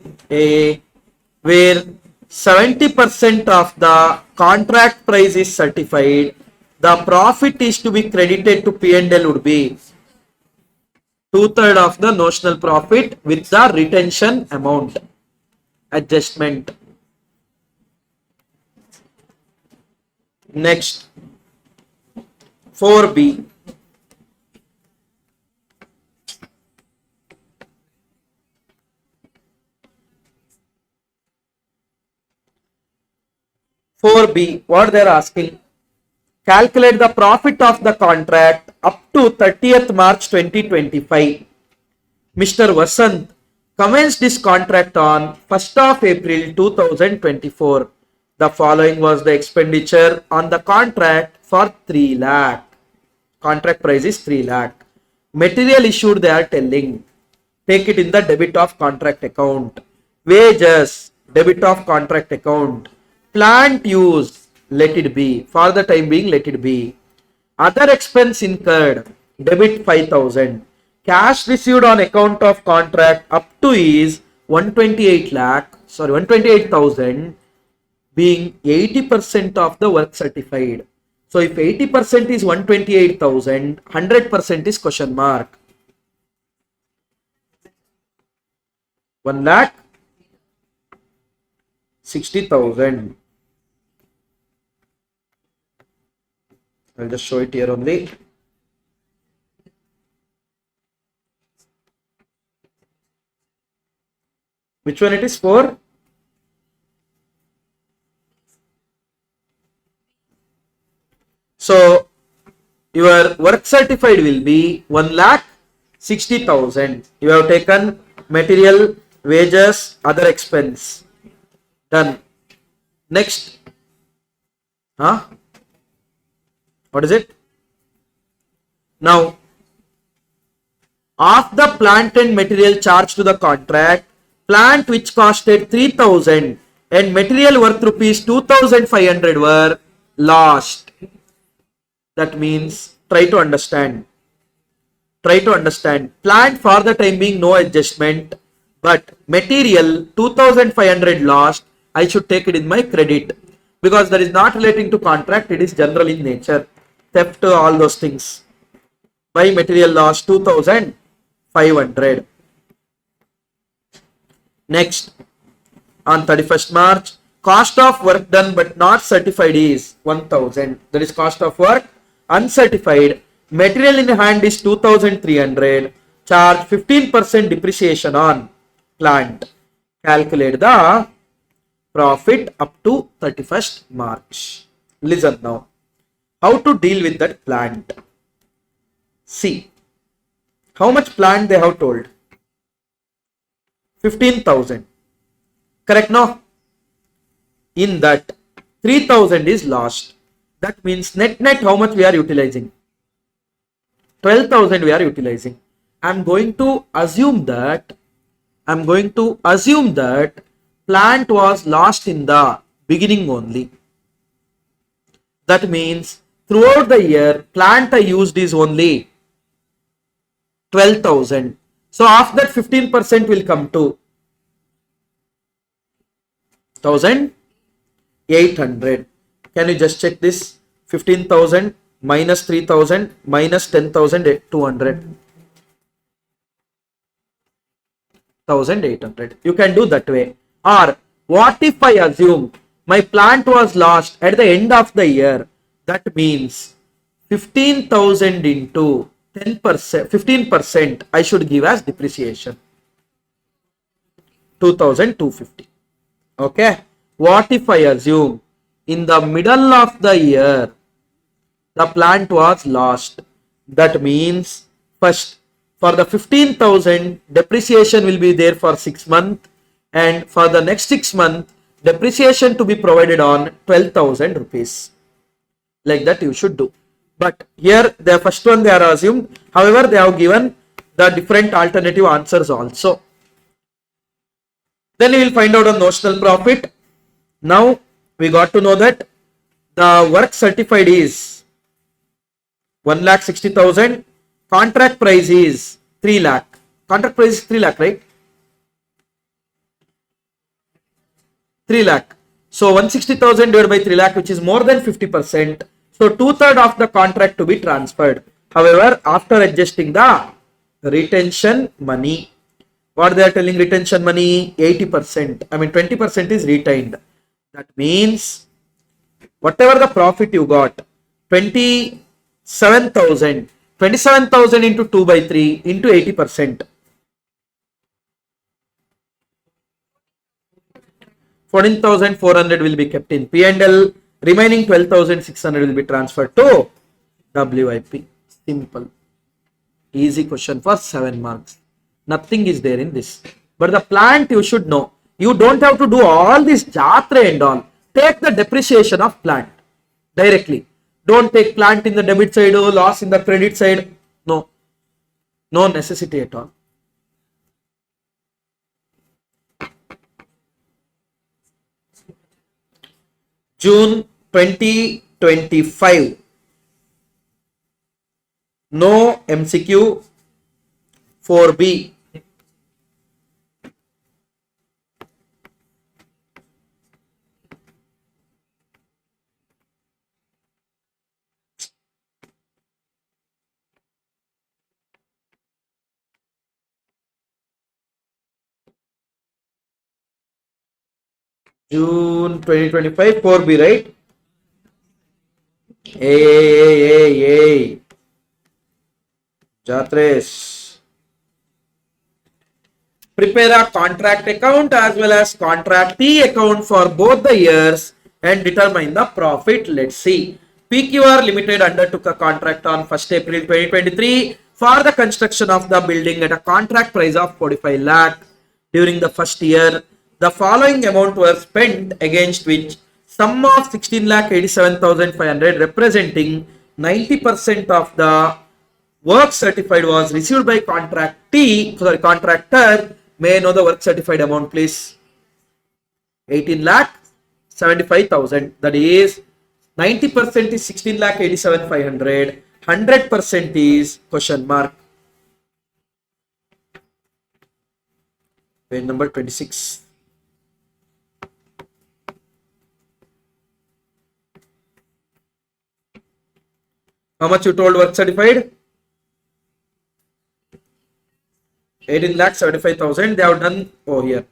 70% of the contract price is certified, the profit is to be credited to P&L would be 2/3 of the notional profit with the retention amount adjustment. Next, 4B. What they are asking, calculate the profit of the contract up to 30th March 2025. Mr. Vasant commenced this contract on 1st of April 2024. The following was the expenditure on the contract for 3 lakh. Contract price is 3 lakh. Material issued, they are telling, take it in the debit of contract account. Wages, debit of contract account. Plant use, let it be. For the time being, let it be. Other expense incurred, debit 5,000. Cash received on account of contract up to is 128,000, being 80% of the work certified. So if 80% is 128,000, 100% is question mark. 1,60,000. I'll just show it here only. Which one it is for? So your work certified will be 1,60,000. You have taken material, wages, other expense. Done. Next. What is it? Now, of the plant and material charged to the contract, plant which costed 3,000 and material worth rupees 2,500 were lost. That means try to understand. Plant for the time being no adjustment, but material 2,500 lost, I should take it in my credit because that is not relating to contract, it is general in nature. Theft, all those things. By material loss 2,500. Next, on 31st March. Cost of work done but not certified is 1000. That is cost of work uncertified. Material in hand is 2300. Charge 15% depreciation on plant. Calculate the profit up to 31st March. Listen now. How to deal with that plant? See. How much plant they have told? 15,000. Correct now? In that 3,000 is lost. That means net how much we are utilizing? 12,000 we are utilizing. I'm going to assume that plant was lost in the beginning only. That means throughout the year plant I used is only 12,000. So of that 15% will come to 1,800. Can you just check this? 15,000 minus 3,000 minus 10,200. 1,800. You can do that way. Or what if I assume my plant was lost at the end of the year? That means 15,000 into 10%, 15% I should give as depreciation. 2,250. Okay. What if I assume in the middle of the year the plant was lost? That means first for the 15,000 depreciation will be there for 6 months, and for the next 6 months depreciation to be provided on 12,000 rupees. Like that you should do. But here the first one they are assumed. However, they have given the different alternative answers also. Then we will find out on notional profit. Now we got to know that the work certified is 1,60,000. Contract price is 3 lakh. Contract price is 3 lakh, right? 3 lakh. So 160,000 divided by 3 lakh, which is more than 50%. So 2/3 of the contract to be transferred. However, after adjusting the retention money, what they are telling retention money? 80%. 20% is retained. That means whatever the profit you got, 27,000. 27,000 into 2/3 into 80%. 14,400 will be kept in P&L. Remaining 12,600 will be transferred to WIP. Simple. Easy question for 7 marks. Nothing is there in this. But the plant you should know. You don't have to do all this jatra and all. Take the depreciation of plant directly. Don't take plant in the debit side or loss in the credit side. No. No necessity at all. June 2025. No MCQ 4B. June 2025 4B, right? Hey. Jatres. Prepare a contract account as well as contractee account for both the years and determine the profit. Let's see. PQR Limited undertook a contract on 1st April 2023 for the construction of the building at a contract price of 45 lakh. During the first year, the following amount was spent, against which sum of 16,87,500 representing 90% of the work certified was received by contractor. May I know the work certified amount, please? 18,75,000. That is 90% is 16,87,500. 100% is question mark. Page number 26. How much you told work certified? 18,75,000. They have done here.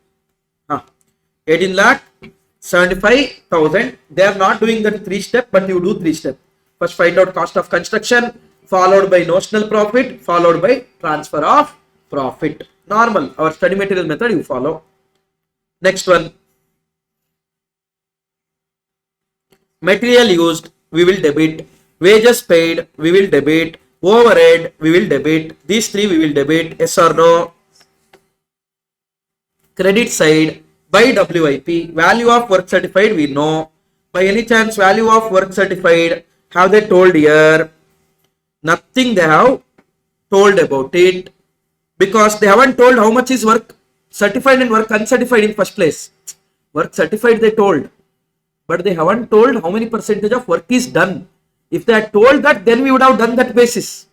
18 lakh 75,000. They are not doing that 3-step, but you do 3-step. First find out cost of construction, followed by notional profit, followed by transfer of profit. Normal, our study material method you follow. Next one, material used we will debit, wages paid we will debit, overhead we will debit. These three we will debit. Yes or no? Credit side, by WIP, value of work certified we know. By any chance value of work certified, have they told here? Nothing they have told about it, because they haven't told how much is work certified and work uncertified in first place. Work certified they told, but they haven't told how many percentage of work is done. If they had told that, then we would have done that basis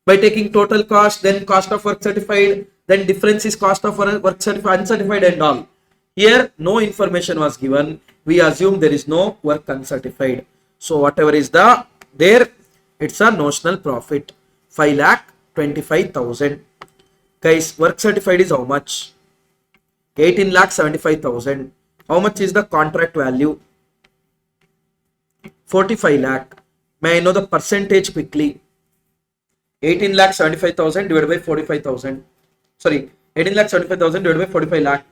by taking total cost, then cost of work certified, then difference is cost of work certified, uncertified and all. Here no information was given. We assume there is no work uncertified. So whatever is the there, it's a notional profit 5,25,000. Guys, work certified is how much? 18,75,000. How much is the contract value? 45 lakh. May I know the percentage quickly? 18,75,000 divided by 45,000. Sorry, 18,75,000 divided by 45 lakh.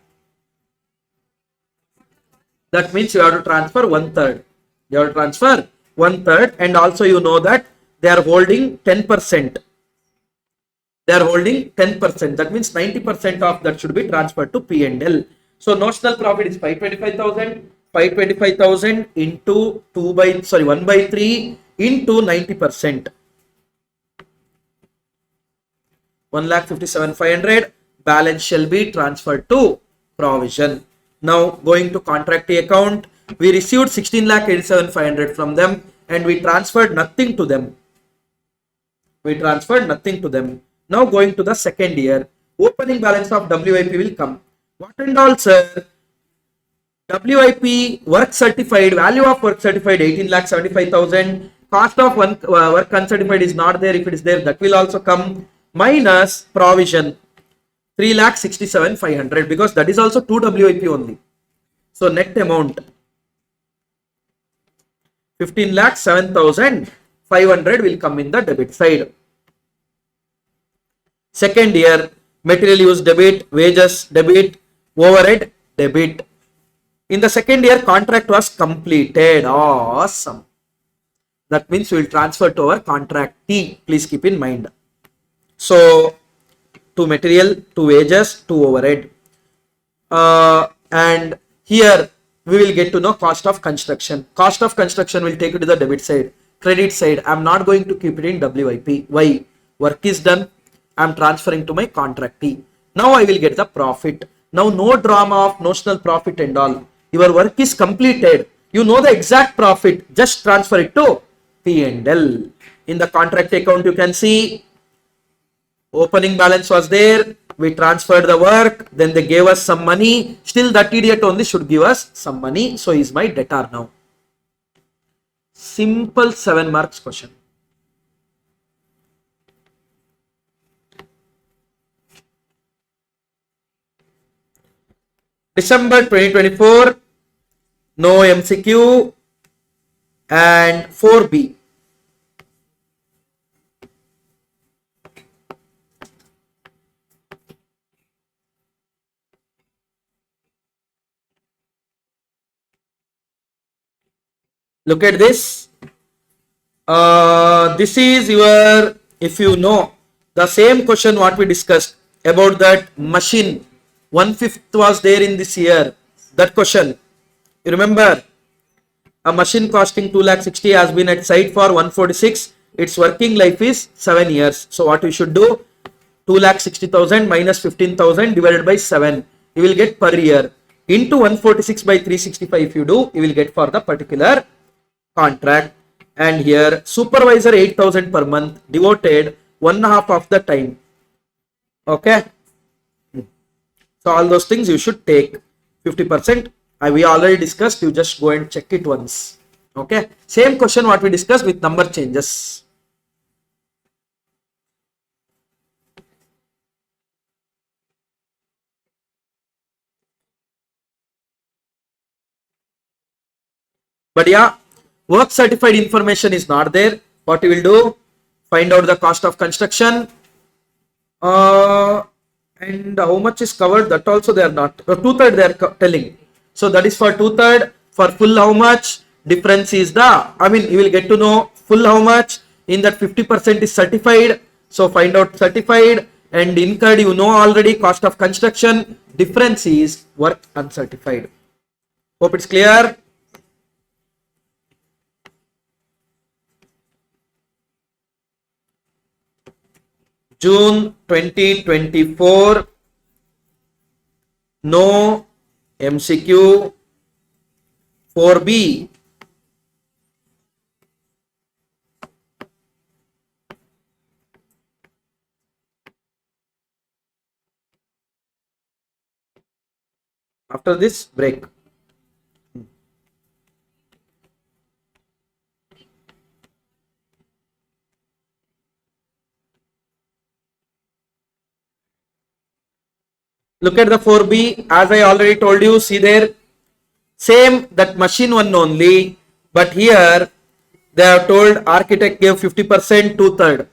That means you have to transfer 1/3. You have to transfer 1/3, and also you know that they are holding 10%. They are holding 10%. That means 90% of that should be transferred to P&L. So notional profit is 525,000. 525,000 into 1/3 into 90%. 1,57,500. Balance shall be transferred to provision. Now going to contract account, we received 16,87,500 from them, and we transferred nothing to them. Now going to the second year, opening balance of WIP will come. What and all, sir? WIP work certified, value of work certified 18,75,000. Cost of work uncertified is not there. If it is there, that will also come, minus provision 3,67,500, because that is also 2 WIP only. So net amount 15,07,500 will come in the debit side. Second year, material use debit, wages debit, overhead debit. In the second year, contract was completed. Awesome. That means we will transfer to our contractee. Please keep in mind. So to material, to wages, to overhead. And here we will get to know cost of construction. Cost of construction will take you to the debit side. Credit side, I am not going to keep it in WIP. Why? Work is done. I am transferring to my contractee. Now I will get the profit. Now no drama of notional profit and all. Your work is completed. You know the exact profit. Just transfer it to P&L. In the contract account, you can see opening balance was there. We transferred the work. Then they gave us some money. Still that idiot only should give us some money. So he is my debtor now. Simple 7 marks question. December 2024, no MCQ and 4B. Look at this. This is your, if you know, the same question what we discussed about that machine. 1/5 was there in this year. That question, you remember? A machine costing 2,60,000 has been at site for 146. Its working life is 7 years. So what we should do? 2,60,000 minus 15,000 divided by 7. You will get per year. Into 146 by 365 if you do, you will get for the particular contract. And here supervisor 8,000 per month, devoted 1/2 of the time. Okay. So all those things you should take 50%. We already discussed. You just go and check it once. Okay. Same question what we discussed with number changes. But yeah, work certified information is not there. What you will do? Find out the cost of construction. And how much is covered, that also they are not. 2/3 they are telling. So that is for 2/3. For full how much? Difference is you will get to know full how much. In that 50% is certified. So find out certified, and incurred you know already, cost of construction. Difference is work uncertified. Hope it's clear. June 2024, no MCQ 4B. After this break. Look at the 4B, as I already told you, see there, same that machine one only, but here they have told architect gave 50%, 2/3.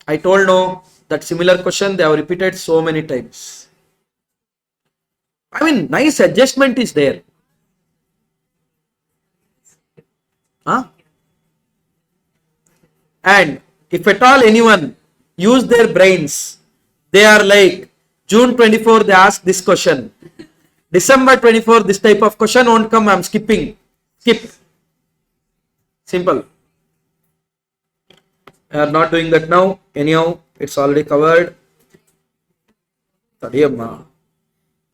I told no, that similar question they have repeated so many times. Nice adjustment is there. And if at all anyone use their brains, they are like, June 24 they ask this question, December 24 this type of question won't come, I'm skipping. Skip. Simple. I are not doing that now. Anyhow, it's already covered.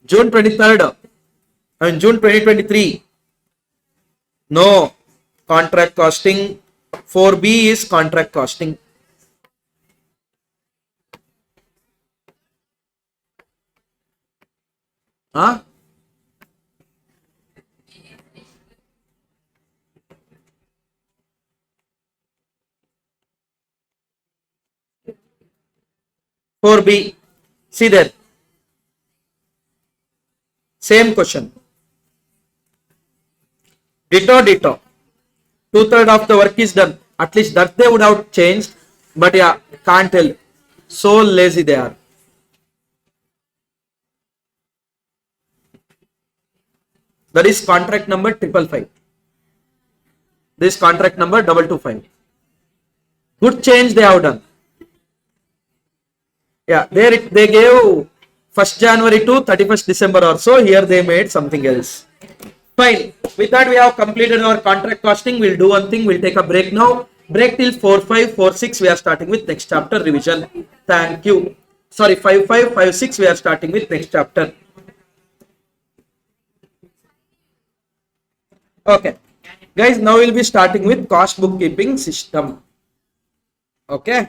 June 23rd, June 2023. No contract costing. 4B is contract costing. Huh? For B, see there, same question, ditto, 2/3 of the work is done. At least that they would have changed, but yeah, can't tell, so lazy they are. That is contract number 555. This contract number 225. Good change they have done. Yeah, there they gave 1st January to 31st December or so. Here they made something else. Fine. With that we have completed our contract costing. We'll do one thing. We'll take a break now. Break till 4:05, 4:06. We are starting with next chapter revision. Thank you. Sorry, 5:05, 5:06. We are starting with next chapter. Okay. Guys, now we'll be starting with cost bookkeeping system. Okay.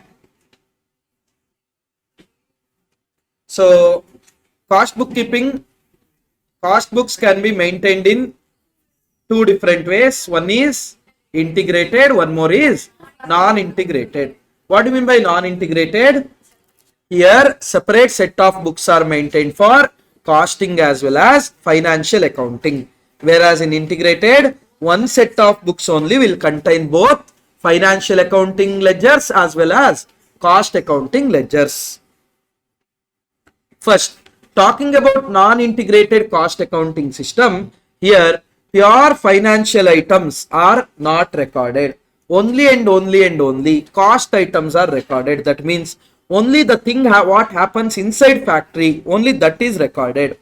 So, cost bookkeeping, cost books can be maintained in two different ways. One is integrated, one more is non-integrated. What do you mean by non-integrated? Here, separate set of books are maintained for costing as well as financial accounting. Whereas in integrated, one set of books only will contain both financial accounting ledgers as well as cost accounting ledgers. First, talking about non-integrated cost accounting system, here pure financial items are not recorded. Only and only cost items are recorded. That means only the thing what happens inside factory, only that is recorded.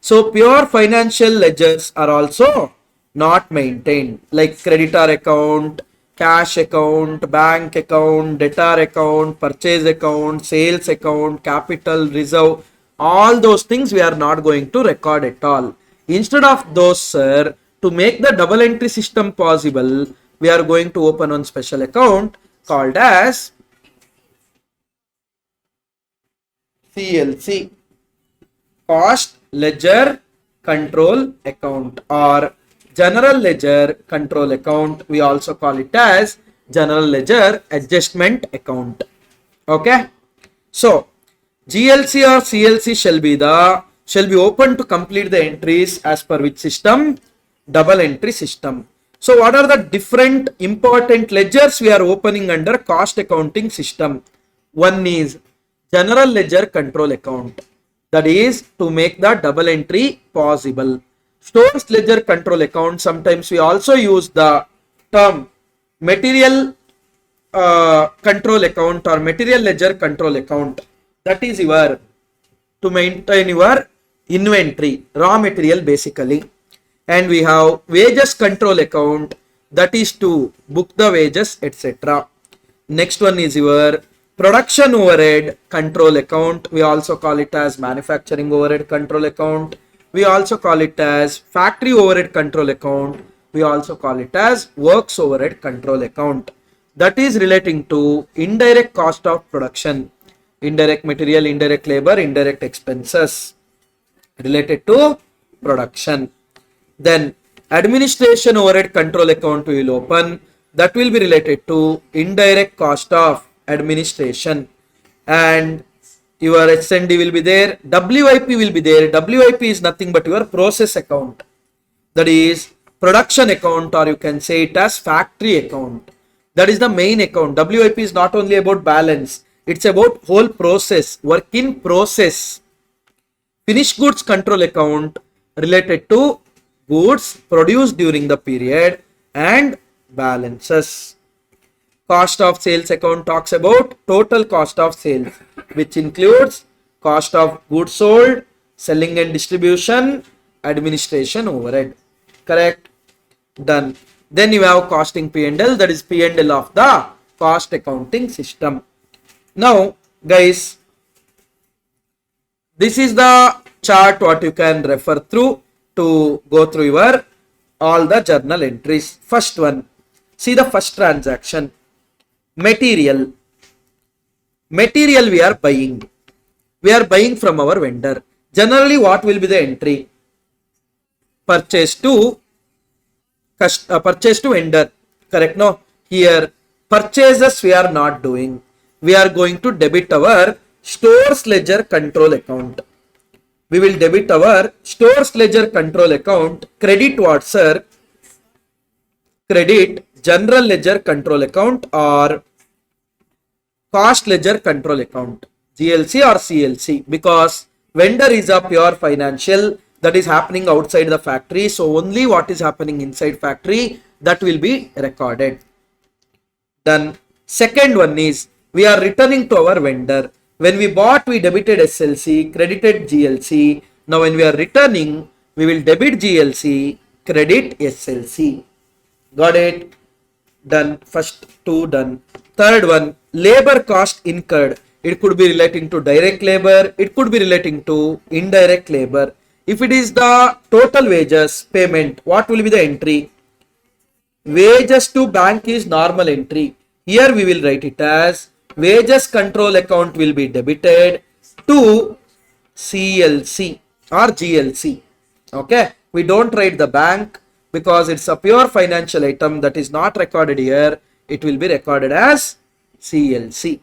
So pure financial ledgers are also not maintained, like creditor account, cash account, bank account, debtor account, purchase account, sales account, capital reserve, all those things we are not going to record at all. Instead of those, sir, to make the double entry system possible, we are going to open one special account called as CLC, cost ledger control account, or general ledger control account. We also call it as general ledger adjustment account. Okay, so GLC or CLC shall be open to complete the entries as per which system? Double entry system. So what are the different important ledgers we are opening under cost accounting system? One is general ledger control account. That is to make the double entry possible. Stores ledger control account, sometimes we also use the term material control account or material ledger control account. That is your to maintain your inventory, raw material basically. And we have wages control account, that is to book the wages, etc. Next one is your production overhead control account. We also call it as manufacturing overhead control account. We also call it as factory overhead control account. We also call it as works overhead control account. That is relating to indirect cost of production, indirect material, indirect labor, indirect expenses related to production. Then administration overhead control account we will open, that will be related to indirect cost of administration. And your S&D will be there, WIP will be there. WIP is nothing but your process account, that is production account, or you can say it as factory account. That is the main account. WIP is not only about balance, it's about whole process, work in process. Finished goods control account related to goods produced during the period and balances. Cost of sales account talks about total cost of sales, which includes cost of goods sold, selling and distribution, administration overhead. Correct? Done. Then you have costing P&L, that is P&L of the cost accounting system. Now guys, this is the chart what you can refer through to go through your all the journal entries. First one, see the first transaction, material. Material we are buying. We are buying from our vendor. Generally what will be the entry? Purchase to vendor. Correct? No, here purchases we are not doing. We are going to debit our stores ledger control account. We will debit our stores ledger control account. Credit what, sir? Credit general ledger control account or cost ledger control account, GLC or CLC, because vendor is a pure financial that is happening outside the factory. So only what is happening inside factory, that will be recorded. Then second one is we are returning to our vendor. When we bought, we debited SLC, credited GLC. Now when we are returning, we will debit GLC, credit SLC. Got it? Done. First two done. Third one, labor cost incurred. It could be relating to direct labor. It could be relating to indirect labor. If it is the total wages payment, what will be the entry? Wages to bank is normal entry. Here we will write it as wages control account will be debited to CLC or GLC. Okay, we don't write the bank because it's a pure financial item that is not recorded here. It will be recorded as CLC.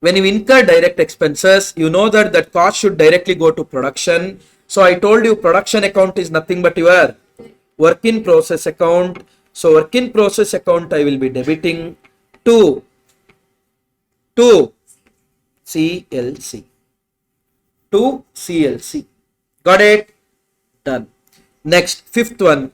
When you incur direct expenses, you know that that cost should directly go to production. So I told you production account is nothing but your work in process account. So work in process account I will be debiting to CLC. To CLC. Got it? Done. Next, fifth one.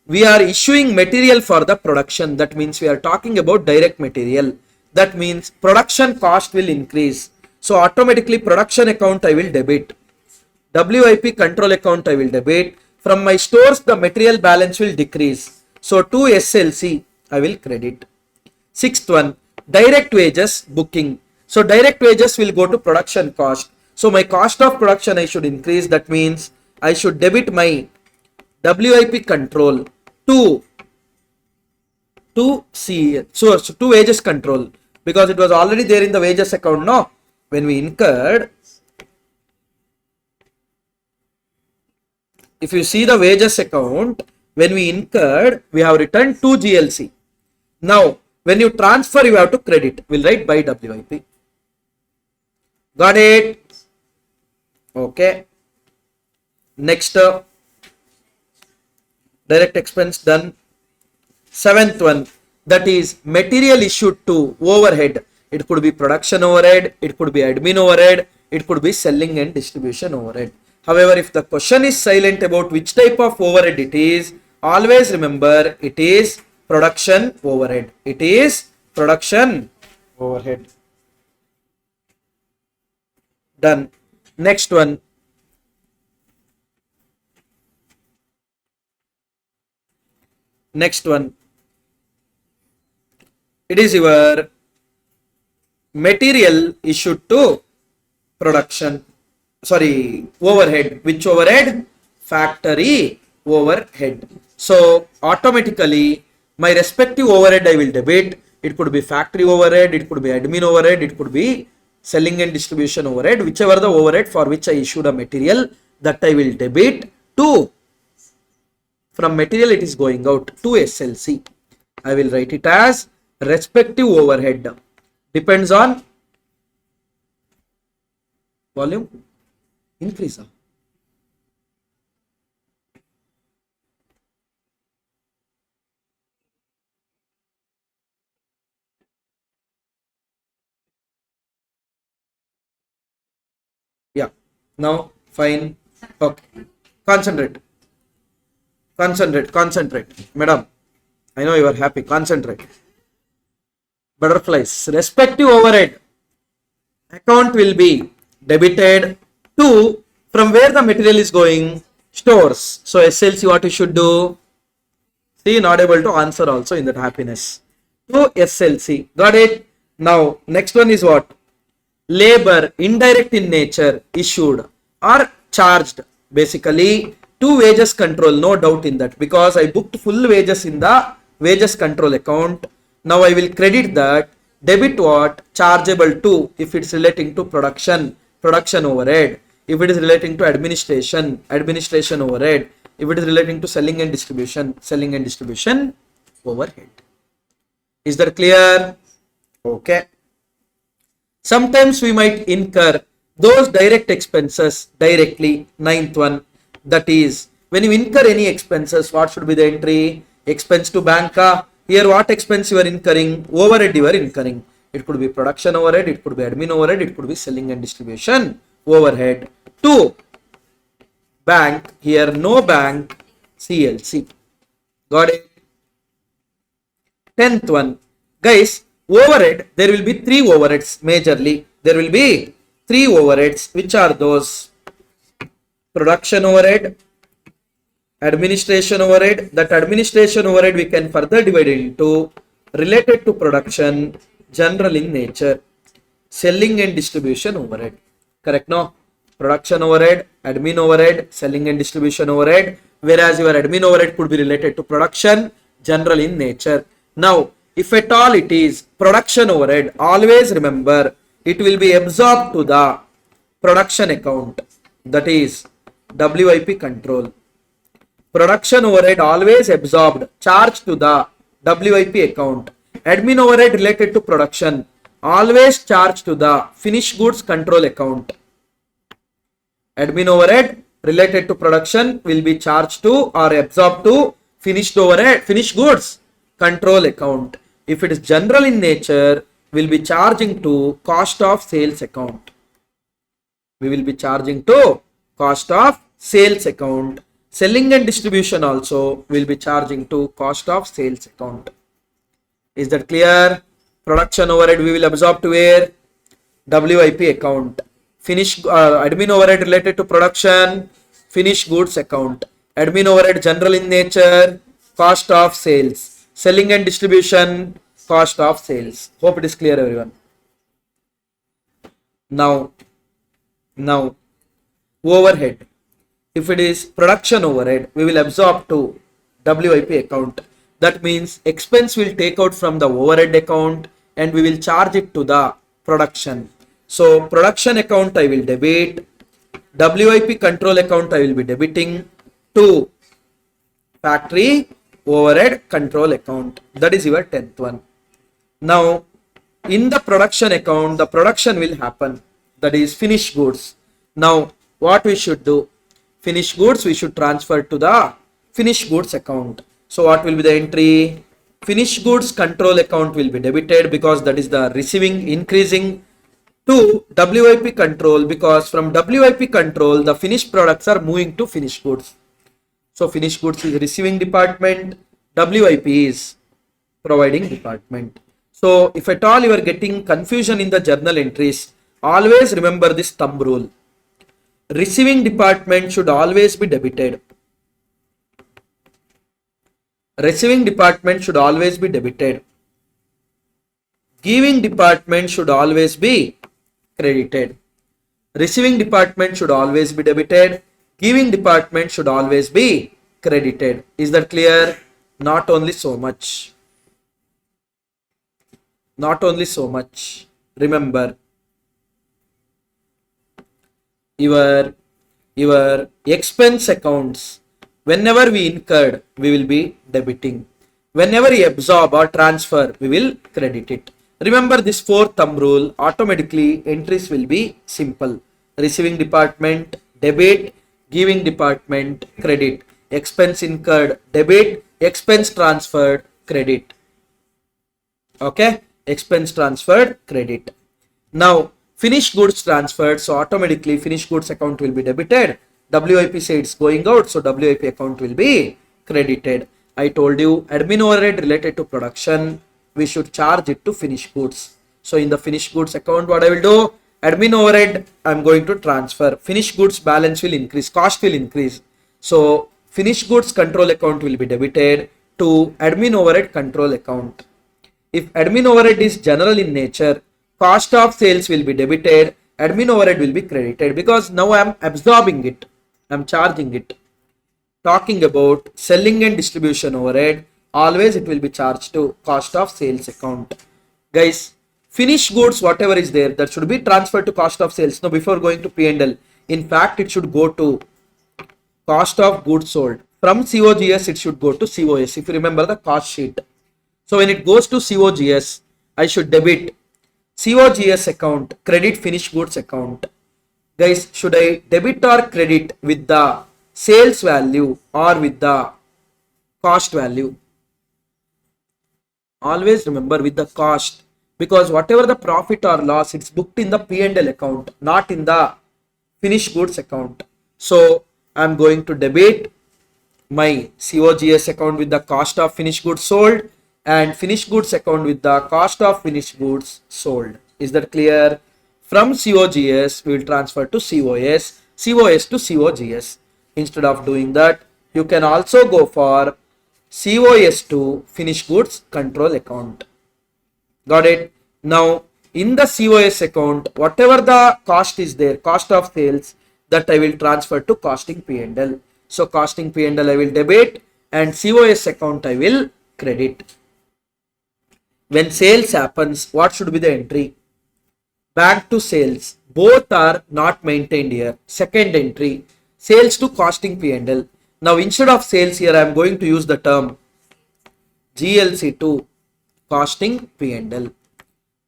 We are issuing material for the production. That means we are talking about direct material. That means production cost will increase. So automatically production account I will debit. WIP control account I will debit. From my stores the material balance will decrease. So to SLC I will credit. Sixth one, direct wages booking. So direct wages will go to production cost. So my cost of production I should increase. That means I should debit my WIP control to CL. So to wages control, because it was already there in the wages account. No, when we incurred, if you see the wages account, when we incurred, we have returned to GLC. Now when you transfer, you have to credit. We'll write by WIP. Got it? Okay. Next, direct expense done. Seventh one, that is material issued to overhead. It could be production overhead, it could be admin overhead, it could be selling and distribution overhead. However, if the question is silent about which type of overhead it is, always remember it is production overhead. It is production overhead. Done. Next one. Next one. It is your material issued to production. Sorry, overhead. Which overhead? Factory overhead. So automatically my respective overhead I will debit. It could be factory overhead, it could be admin overhead, it could be selling and distribution overhead, whichever the overhead for which I issued a material, that I will debit to, from material it is going out to SLC. I will write it as respective overhead. Depends on volume increase. Yeah, now fine. Okay, concentrate. Madam, I know you are happy. Concentrate. Butterflies. Respective overhead account will be debited to, from where the material is going, stores. So SLC, what you should do? See, not able to answer also in that happiness. To SLC. Got it? Now, next one is what? Labor, indirect in nature, issued or charged. Basically, to wages control, no doubt in that, because I booked full wages in the wages control account. Now I will credit that, debit what? Chargeable to, if it's relating to production overhead. If it is relating to administration overhead. If it is relating to selling and distribution overhead. Is that clear? Okay. Sometimes we might incur those direct expenses directly. Ninth one, that is when you incur any expenses, what should be the entry? Expense to banker. Here what expense you are incurring? Overhead you are incurring. It could be production overhead, it could be admin overhead, it could be selling and distribution overhead. To bank, here no bank, CLC. Got it? 10th one, guys, overhead, there will be three overheads majorly. There will be three overheads. Which are those? Production overhead, administration overhead. That administration overhead we can further divide into related to production, general in nature, selling and distribution overhead. Correct? No? Production overhead, admin overhead, selling and distribution overhead. Whereas your admin overhead could be related to production, general in nature. Now, if at all it is production overhead, always remember it will be absorbed to the production account, that is WIP control. Production overhead always absorbed, charged to the WIP account. Admin overhead related to production, always charged to the finished goods control account. Admin overhead related to production will be charged to or absorbed to finished goods control account. If it is general in nature, will be charging to cost of sales account. We will be charging to cost of sales account. Selling and distribution also will be charging to cost of sales account. Is that clear? Production overhead we will absorb to where? WIP account. Admin overhead related to production, finished goods account. Admin overhead general in nature, cost of sales. Selling and distribution, cost of sales. Hope it is clear, everyone. Now overhead. If it is production overhead, we will absorb to WIP account. That means expense will take out from the overhead account and we will charge it to the production. So production account I will debit, WIP control account I will be debiting to factory overhead control account. That is your 10th one. Now in the production account, the production will happen, that is finished goods. Now what we should do? Finished goods we should transfer to the finished goods account. So what will be the entry? Finished goods control account will be debited because that is the receiving increasing to WIP control, because from WIP control the finished products are moving to finished goods. So finished goods is receiving department, WIP is providing department. So if at all you are getting confusion in the journal entries, always remember this thumb rule. Receiving department should always be debited. Receiving department should always be debited. Giving department should always be credited. Receiving department should always be debited. Giving department should always be credited. Is that clear? Not only so much. Not only so much. Remember, your expense accounts, whenever we incurred, we will be debiting. Whenever we absorb or transfer, we will credit it. Remember this 4th thumb rule, automatically entries will be simple. Receiving department, debit. Giving department, credit. Expense incurred, debit. Expense transferred, credit. Okay, expense transferred, credit. Now, finished goods transferred, so automatically finished goods account will be debited. WIP say it's going out, so WIP account will be credited. I told you admin overhead related to production, we should charge it to finished goods. So in the finished goods account, what I will do? Admin overhead I am going to transfer. Finished goods balance will increase, cost will increase. So finished goods control account will be debited to admin overhead control account. If admin overhead is general in nature, cost of sales will be debited, admin overhead will be credited, because now I am absorbing it, I am charging it. Talking about selling and distribution overhead, always it will be charged to cost of sales account. Guys, finished goods whatever is there, that should be transferred to cost of sales. Now before going to P&L, in fact it should go to cost of goods sold. From COGS it should go to COS, if you remember the cost sheet. So when it goes to COGS, I should debit COGS account, credit finished goods account. Guys, should I debit or credit with the sales value or with the cost value? Always remember with the cost, because whatever the profit or loss, it's booked in the P&L account, not in the finished goods account. So I'm going to debit my COGS account with the cost of finished goods sold and finished goods account with the cost of finished goods sold. Is that clear? From COGS we will transfer to COS, COS to COGS. Instead of doing that, you can also go for COS to finished goods control account. Got it? Now in the COS account, whatever the cost is there, cost of sales, that I will transfer to costing P&L. So costing P&L I will debit and COS account I will credit. When sales happens, what should be the entry? Back to sales. Both are not maintained here. Second entry, sales to costing P&L. Now instead of sales here I am going to use the term GLC to costing P&L.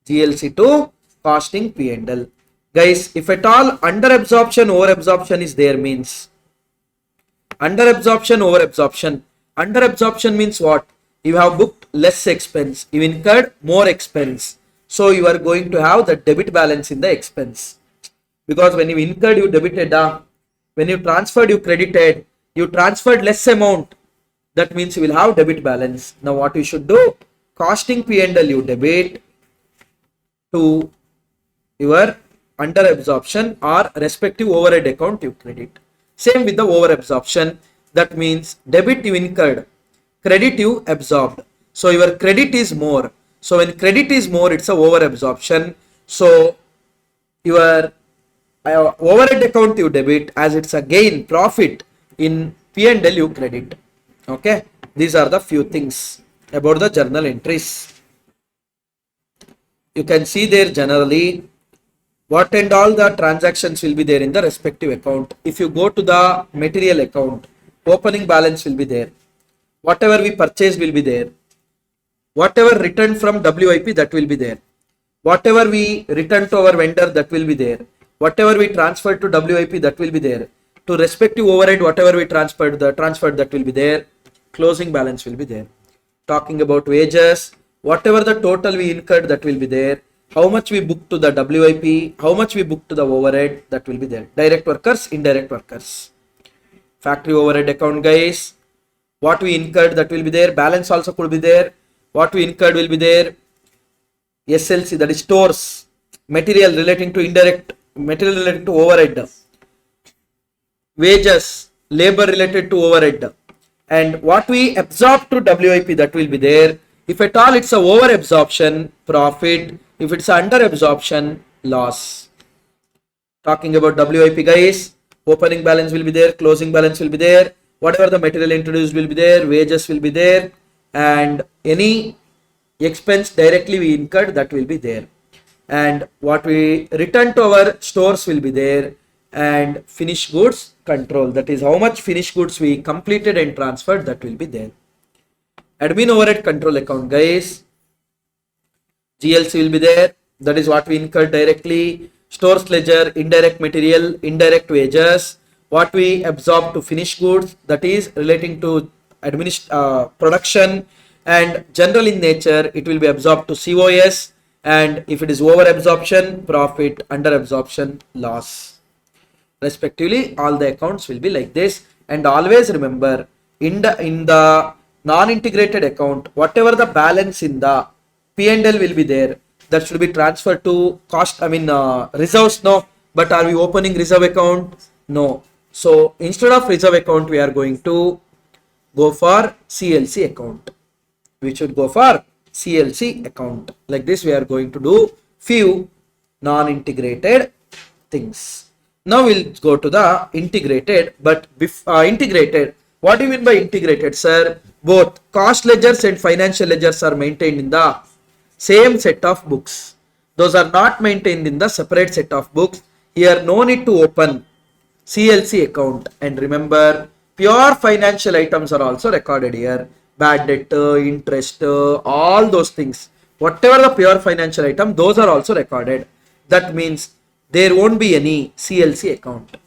GLC to costing P&L. Guys, if at all under absorption over absorption is there, means under absorption over absorption. Under absorption means what? You have booked less expense, you incurred more expense, so you are going to have the debit balance in the expense, because when you incurred you debited, when you transferred you credited, you transferred less amount, that means you will have debit balance. Now what you should do? Costing P&L you debit to your under absorption or respective overhead account you credit. Same with the over absorption, that means debit you incurred, credit you absorbed, so your credit is more. So when credit is more, it's a over absorption, so your overhead account you debit, as it's a gain profit in P&L you credit. Okay, these are the few things about the journal entries. You can see there generally what and all the transactions will be there in the respective account. If you go to the material account, opening balance will be there, whatever we purchase will be there, whatever returned from WIP that will be there, whatever we return to our vendor that will be there, whatever we transfer to WIP that will be there, to respective overhead, whatever we transferred that will be there. Closing balance will be there. Talking about wages, whatever the total we incurred, that will be there. How much we booked to the WIP, how much we booked to the overhead, that will be there. Direct workers, indirect workers. Factory overhead account, guys. What we incurred, that will be there. Balance also could be there. What we incurred will be there. SLC, that is stores. Material relating to indirect, material relating to overhead. Wages, labor related to overhead. And what we absorb to WIP, that will be there. If at all it's a over absorption, profit. If it's under absorption, loss. Talking about WIP, guys, opening balance will be there, closing balance will be there, whatever the material introduced will be there, wages will be there, and any expense directly we incurred, that will be there. And what we return to our stores will be there, and finished goods control, that is how much finished goods we completed and transferred, that will be there. Admin overhead control account, guys. GLC will be there, that is what we incurred directly. Stores ledger, indirect material, indirect wages, what we absorb to finished goods, that is relating to production, and general in nature, it will be absorbed to COS, and if it is over absorption, profit, under absorption, loss. Respectively, all the accounts will be like this. And always remember, in the non-integrated account, whatever the balance in the P&L will be there, that should be transferred to reserves, no. But are we opening reserve account? No. So instead of reserve account, we are going to go for CLC account. We should go for CLC account. Like this, we are going to do few non-integrated things. Now we'll go to the integrated. But integrated, what do you mean by integrated, sir? Both cost ledgers and financial ledgers are maintained in the same set of books. Those are not maintained in the separate set of books. Here no need to open CLC account. And remember, pure financial items are also recorded here. Bad debt, interest, all those things. Whatever the pure financial item, those are also recorded. That means there won't be any CLC account.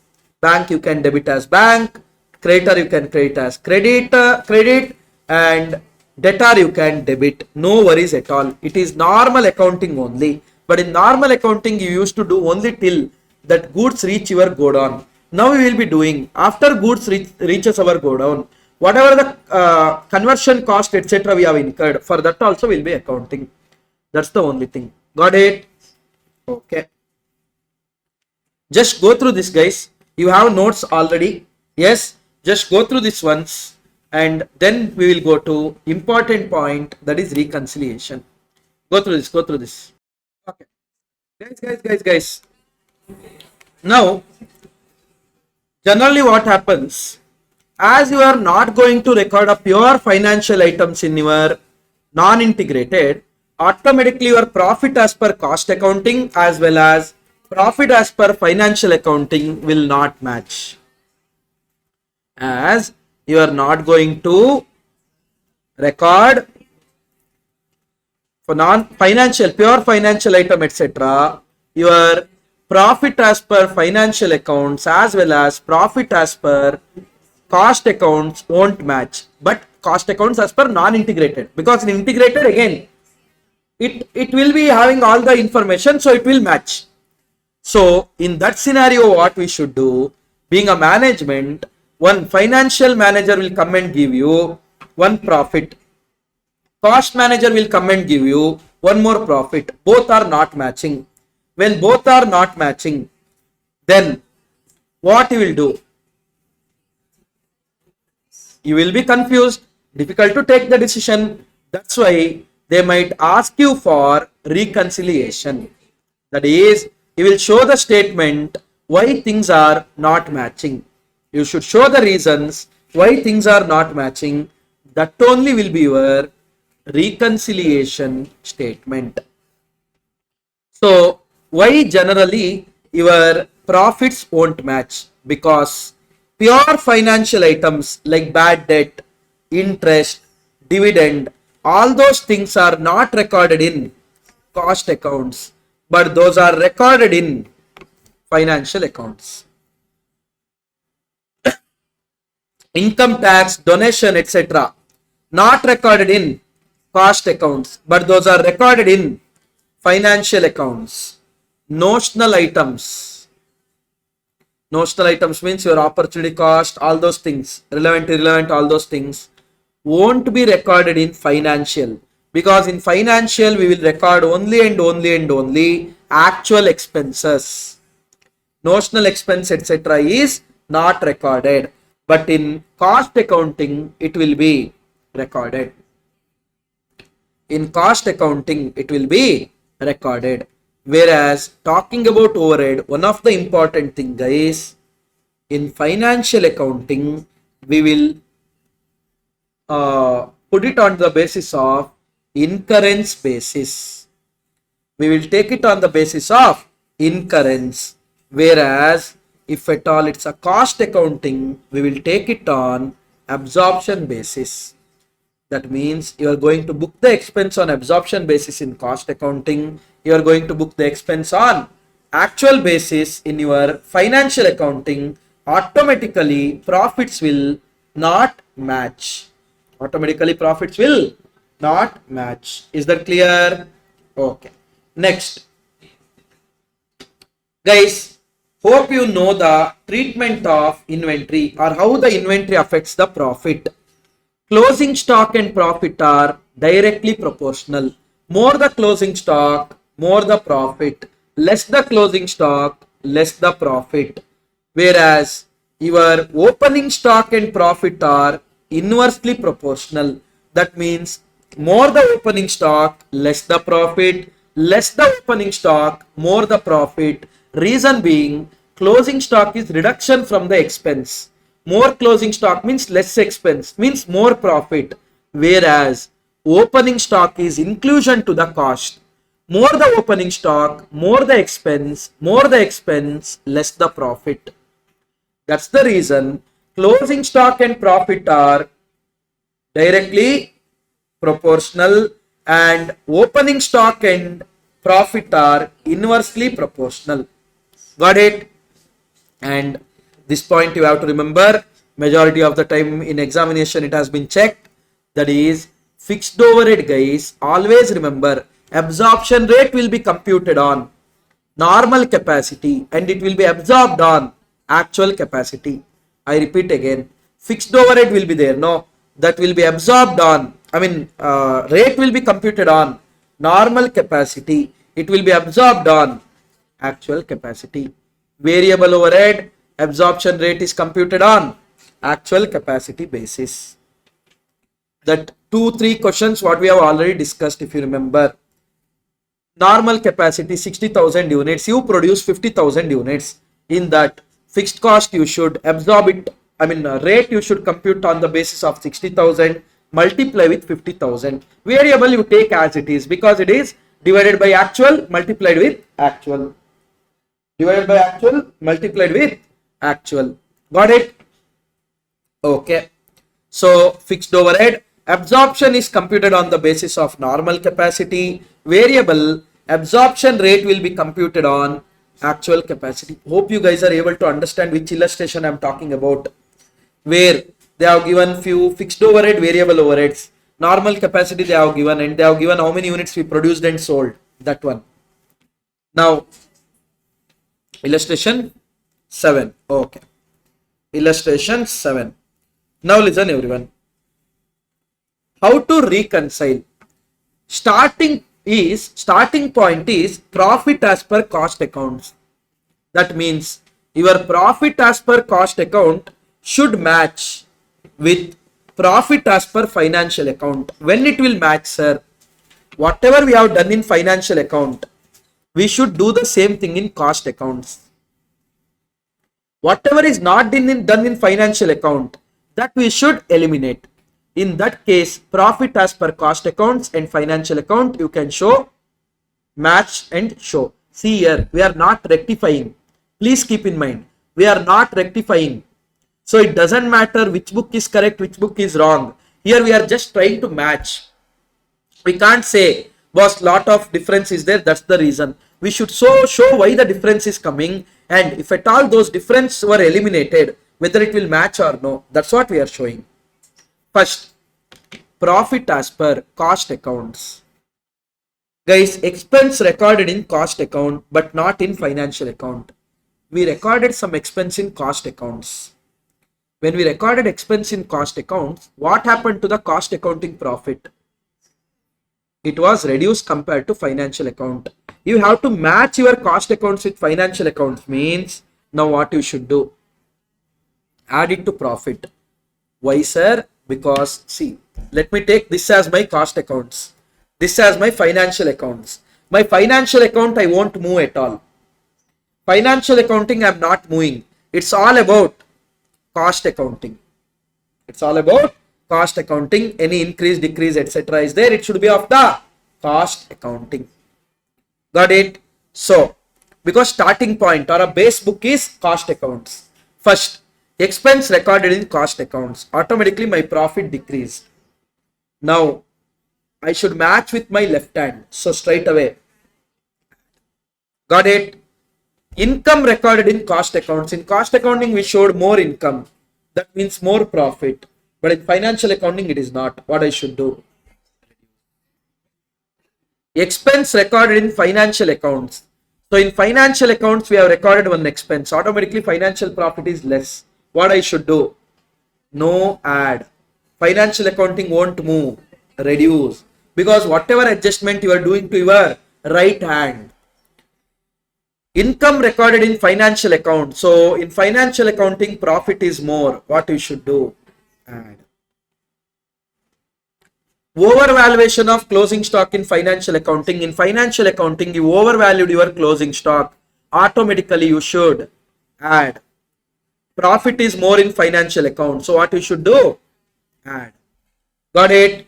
Bank you can debit as bank, creditor you can credit as credit, and debtor you can debit. No worries at all. It is normal accounting only. But in normal accounting, you used to do only till that goods reach your godown. Now we will be doing after goods reaches our godown, whatever the conversion cost, etc. we have incurred, for that also will be accounting. That's the only thing. Got it? Okay. Just go through this, guys. You have notes already. Yes. Just go through this once. And then we will go to important point, that is reconciliation. Go through this. Okay. Guys. Now, generally what happens, as you are not going to record a pure financial items in your non-integrated, automatically your profit as per cost accounting as well as profit as per financial accounting will not match. As you are not going to record for non-financial, pure financial item, etc. Your profit as per financial accounts as well as profit as per cost accounts won't match. But cost accounts as per non-integrated, because in integrated again, it will be having all the information, so it will match. So in that scenario, what we should do, being a management, one financial manager will come and give you one profit. Cost manager will come and give you one more profit. Both are not matching. When both are not matching, then what you will do? You will be confused, difficult to take the decision. That's why they might ask you for reconciliation. That is, you will show the statement why things are not matching. You should show the reasons why things are not matching. That only will be your reconciliation statement. So, why generally your profits won't match? Because pure financial items like bad debt, interest, dividend, all those things are not recorded in cost accounts, but those are recorded in financial accounts. income tax, donation, etc. not recorded in cost accounts, but those are recorded in financial accounts. Notional items. Notional items means your opportunity cost, all those things, relevant, irrelevant, all those things won't be recorded in financial, because in financial we will record only and only and only actual expenses. Notional expense, etc. is not recorded, but in cost accounting it will be recorded. In cost accounting it will be recorded. Whereas talking about overhead, one of the important thing, guys, in financial accounting we will put it on the basis of incurrence basis. We will take it on the basis of incurrence. Whereas if at all it's a cost accounting, we will take it on absorption basis. That means you are going to book the expense on absorption basis in cost accounting. You are going to book the expense on actual basis in your financial accounting. Automatically profits will not match. Automatically profits will not match. Is that clear? Okay. Next. Guys, hope you know the treatment of inventory or how the inventory affects the profit. Closing stock and profit are directly proportional. More the closing stock, more the profit. Less the closing stock, less the profit. Whereas your opening stock and profit are inversely proportional. That means more the opening stock, less the profit. Less the opening stock, more the profit. Reason being, closing stock is reduction from the expense. More closing stock means less expense, means more profit. Whereas opening stock is inclusion to the cost. More the opening stock, more the expense, less the profit. That's the reason closing stock and profit are directly proportional and opening stock and profit are inversely proportional. Got it? And this point you have to remember, majority of the time in examination it has been checked. That is fixed overhead, guys. Always remember, absorption rate will be computed on normal capacity and it will be absorbed on actual capacity. I repeat again, fixed overhead will be there. No, that will be absorbed on, rate will be computed on normal capacity. It will be absorbed on actual capacity. Variable overhead, absorption rate is computed on actual capacity basis. That 2-3 questions what we have already discussed, if you remember. Normal capacity 60,000 units, you produce 50,000 units. In that, fixed cost you should absorb it, rate you should compute on the basis of 60,000, multiply with 50,000. Variable you take as it is, because it is divided by actual multiplied with actual. Divided by actual multiplied with actual. Got it? Okay. So fixed overhead, absorption is computed on the basis of normal capacity. Variable absorption rate will be computed on actual capacity. Hope you guys are able to understand which illustration I am talking about, where they have given few fixed overhead, variable overheads, normal capacity they have given, and they have given how many units we produced and sold. That one. Now illustration 7. Okay. Illustration 7. Now listen everyone. How to reconcile? Starting point is profit as per cost accounts. That means your profit as per cost account should match with profit as per financial account. When it will match, sir? Whatever we have done in financial account, we should do the same thing in cost accounts. Whatever is not done in financial account, that we should eliminate. In that case, profit as per cost accounts and financial account, you can show, match and show. See here, we are not rectifying. Please keep in mind, we are not rectifying. So it doesn't matter which book is correct, which book is wrong. Here we are just trying to match. We can't say, boss, lot of difference is there, that's the reason. We should show why the difference is coming, and if at all those differences were eliminated, whether it will match or no. That's what we are showing. First, profit as per cost accounts. Guys, expense recorded in cost account but not in financial account. We recorded some expense in cost accounts. When we recorded expense in cost accounts, what happened to the cost accounting profit? It was reduced compared to financial account. You have to match your cost accounts with financial accounts. Means now what you should do? Add it to profit. Why, sir? Because see, let me take this as my cost accounts. This as my financial accounts. My financial account I won't move at all. Financial accounting I am not moving. It's all about cost accounting. It's all about cost accounting. Any increase, decrease, etc. is there. It should be of the cost accounting. Got it? So, because starting point or a base book is cost accounts. First, expense recorded in cost accounts. Automatically my profit decreased. Now, I should match with my left hand. So, straight away. Got it? Income recorded in cost accounts. In cost accounting, we showed more income. That means more profit. But in financial accounting, it is not. What I should do? Expense recorded in financial accounts. So in financial accounts, we have recorded one expense. Automatically, financial profit is less. What I should do? No add. Financial accounting won't move. Reduce. Because whatever adjustment you are doing to your right hand. Income recorded in financial account. So in financial accounting, profit is more. What you should do? Add. Overvaluation of closing stock in financial accounting. In financial accounting, you overvalued your closing stock. Automatically, you should add. Profit is more in financial account. So what you should do? Add. Got it?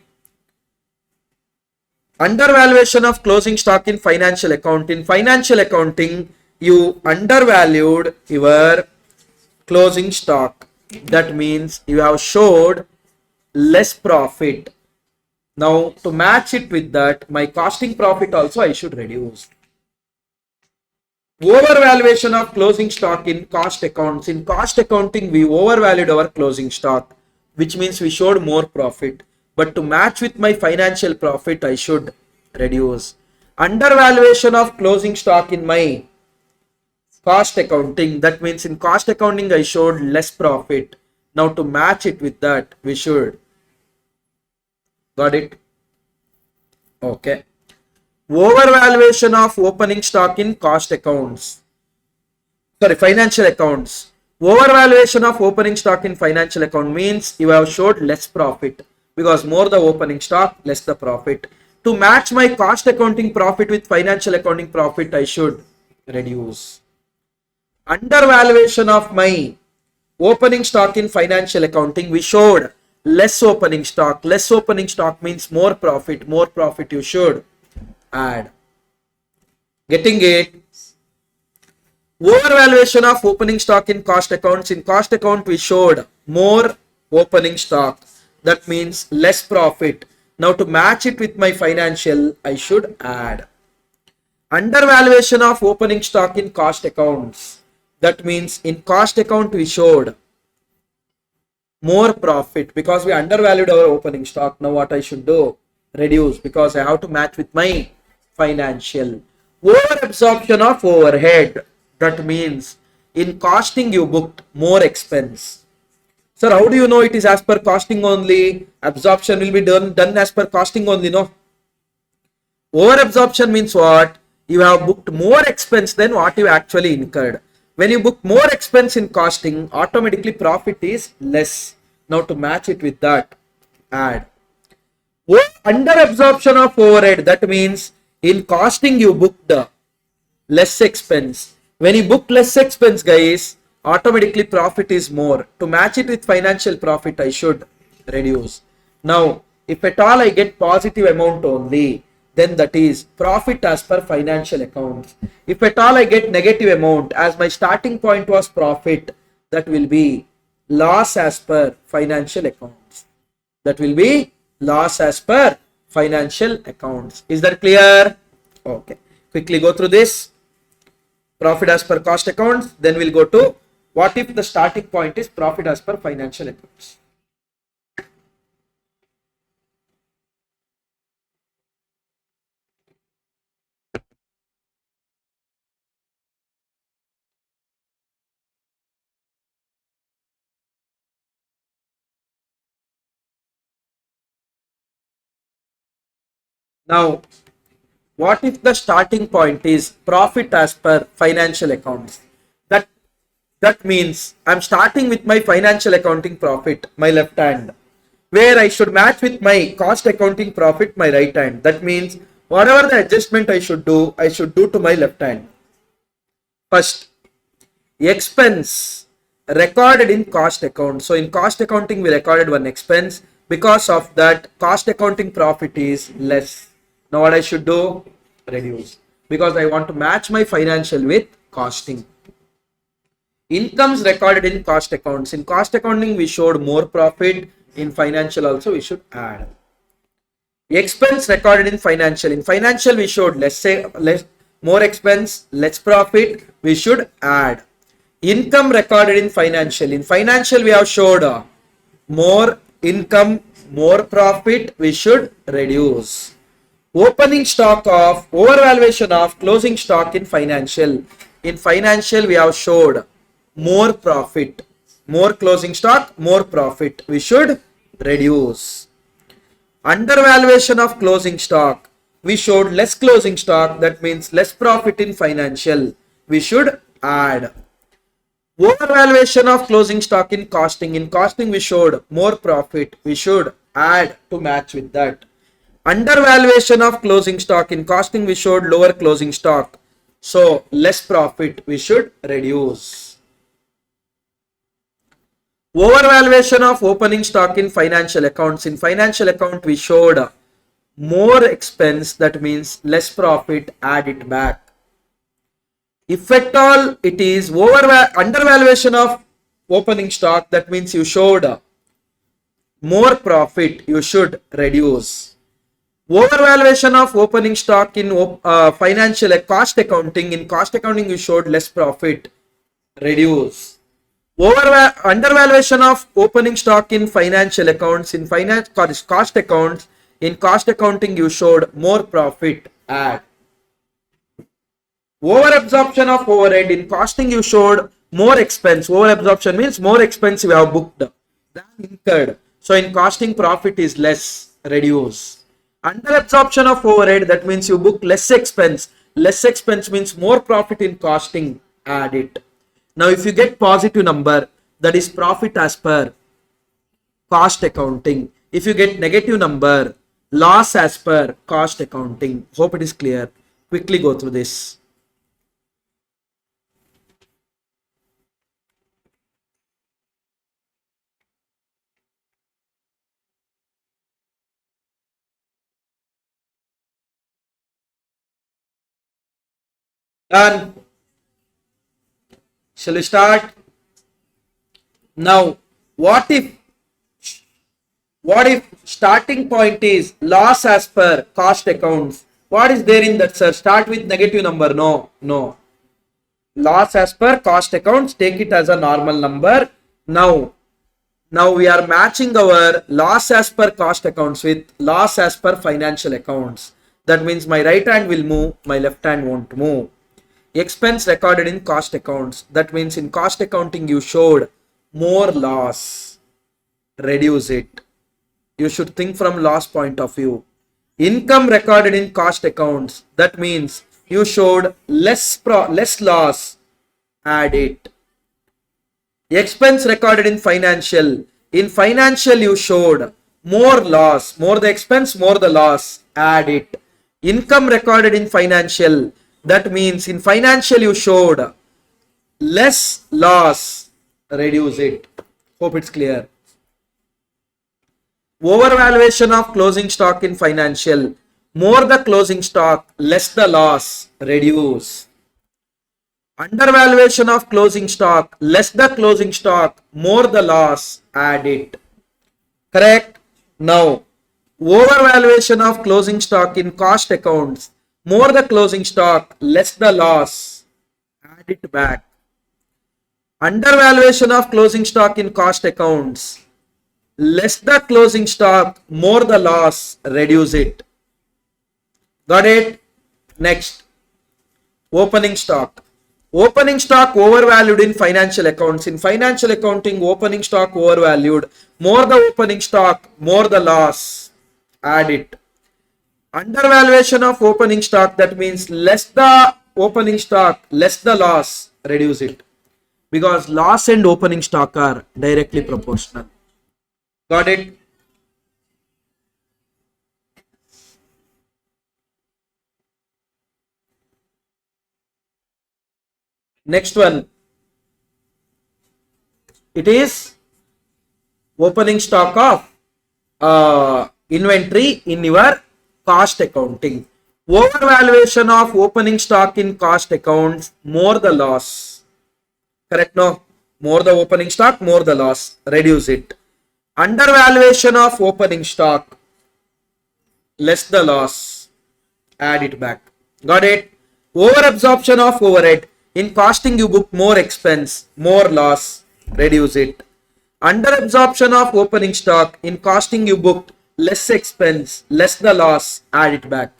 Undervaluation of closing stock in financial account. In financial accounting, you undervalued your closing stock. That means you have showed less profit. Now to match it with that, my costing profit also I should reduce. Overvaluation of closing stock in cost accounts. In cost accounting, we overvalued our closing stock, which means we showed more profit. But to match with my financial profit, I should reduce. Undervaluation of closing stock in my cost accounting. That means in cost accounting, I showed less profit. Now to match it with that, we should. Got it? Okay. Overvaluation of opening stock in cost accounts. Sorry, financial accounts. Overvaluation of opening stock in financial account means you have showed less profit. Because more the opening stock, less the profit. To match my cost accounting profit with financial accounting profit, I should reduce. Undervaluation of my opening stock in financial accounting, we showed less opening stock. Less opening stock means more profit. More profit you should add. Getting it? Overvaluation of opening stock in cost accounts. In cost account, we showed more opening stock. That means less profit. Now to match it with my financial, I should add. Undervaluation of opening stock in cost accounts. That means in cost account we showed more profit because we undervalued our opening stock. Now what I should do? Reduce because I have to match with my financial. Over absorption of overhead. That means in costing you booked more expense. Sir, how do you know it is as per costing only? Absorption will be done as per costing only, no? Over absorption means what? You have booked more expense than what you actually incurred. When you book more expense in costing, automatically profit is less. Now to match it with that, add. Under absorption of overhead, that means in costing you booked less expense. When you book less expense, guys, automatically profit is more. To match it with financial profit, I should reduce. Now, if at all I get positive amount only, then that is profit as per financial accounts. If at all I get negative amount, as my starting point was profit, that will be loss as per financial accounts. That will be loss as per financial accounts. Is that clear? Okay. Quickly go through this. Profit as per cost accounts. Then we'll go to What if the starting point is profit as per financial accounts? Now, what if the starting point is profit as per financial accounts? That that means I'm starting with my financial accounting profit, my left hand, where I should match with my cost accounting profit, my right hand. That means whatever the adjustment I should do to my left hand. First, expense recorded in cost account. So in cost accounting, we recorded one expense. Because of that, cost accounting profit is less. Now what I should do? Reduce. Because I want to match my financial with costing. Incomes recorded in cost accounts. In cost accounting, we showed more profit. In financial also, we should add. Expense recorded in financial. In financial, we showed more expense, less profit. We should add. Income recorded in financial. In financial, we have showed more income, more profit. We should reduce. Opening stock of overvaluation of closing stock in financial. In financial, we have showed more profit, more closing stock, more profit. We should reduce. Undervaluation of closing stock. We showed less closing stock. That means less profit in financial. We should add. Overvaluation of closing stock in costing. In costing, we showed more profit. We should add to match with that. Undervaluation of closing stock. In costing, we showed lower closing stock. So less profit. We should reduce. Overvaluation of opening stock in financial accounts. In financial account, we showed more expense. That means less profit. Add it back. If at all it is undervaluation of opening stock, that means you showed more profit. You should reduce. Overvaluation of opening stock in financial cost accounting. In cost accounting, you showed less profit. Reduce. Undervaluation of opening stock in financial accounts. In cost accounts. In cost accounting, you showed more profit. Add. Over absorption of overhead. In costing, you showed more expense. Over absorption means more expense you have booked than incurred. So in costing, profit is less. Reduce. Under absorption of overhead, that means you book less expense. Less expense means more profit in costing. Add it. Now if you get positive number, that is profit as per cost accounting. If you get negative number, loss as per cost accounting. Hope it is clear. Quickly go through this. Done. Shall we start? Now, what if starting point is loss as per cost accounts? What is there in that, sir? Start with negative number. No. Loss as per cost accounts, take it as a normal number. Now we are matching our loss as per cost accounts with loss as per financial accounts. That means my right hand will move, my left hand won't move. Expense recorded in cost accounts. That means in cost accounting you showed more loss. Reduce it. You should think from loss point of view. Income recorded in cost accounts. That means you showed less loss. Add it. Expense recorded in financial. In financial you showed more loss. More the expense, more the loss. Add it. Income recorded in financial. That means in financial you showed less loss. Reduce it. Hope it's clear. Overvaluation of closing stock in financial. More the closing stock, less the loss. Reduce. Undervaluation of closing stock, less the closing stock, more the loss. Add it. Correct? Now, overvaluation of closing stock in cost accounts. More the closing stock, less the loss. Add it back. Undervaluation of closing stock in cost accounts. Less the closing stock, more the loss, reduce it. Got it? Next, opening stock. Opening stock overvalued in financial accounts. In financial accounting, opening stock overvalued. More the opening stock, more the loss. Add it. Undervaluation of opening stock, that means less the opening stock, less the loss, reduce it. Because loss and opening stock are directly proportional. Got it? Next one. It is opening stock of inventory in your cost accounting. Overvaluation of opening stock in cost accounts, more the loss. Correct? No? More the opening stock, more the loss. Reduce it. Undervaluation of opening stock, less the loss. Add it back. Got it? Overabsorption of overhead. In costing, you book more expense, more loss. Reduce it. Underabsorption of opening stock. In costing, you booked less expense, less the loss. Add it back.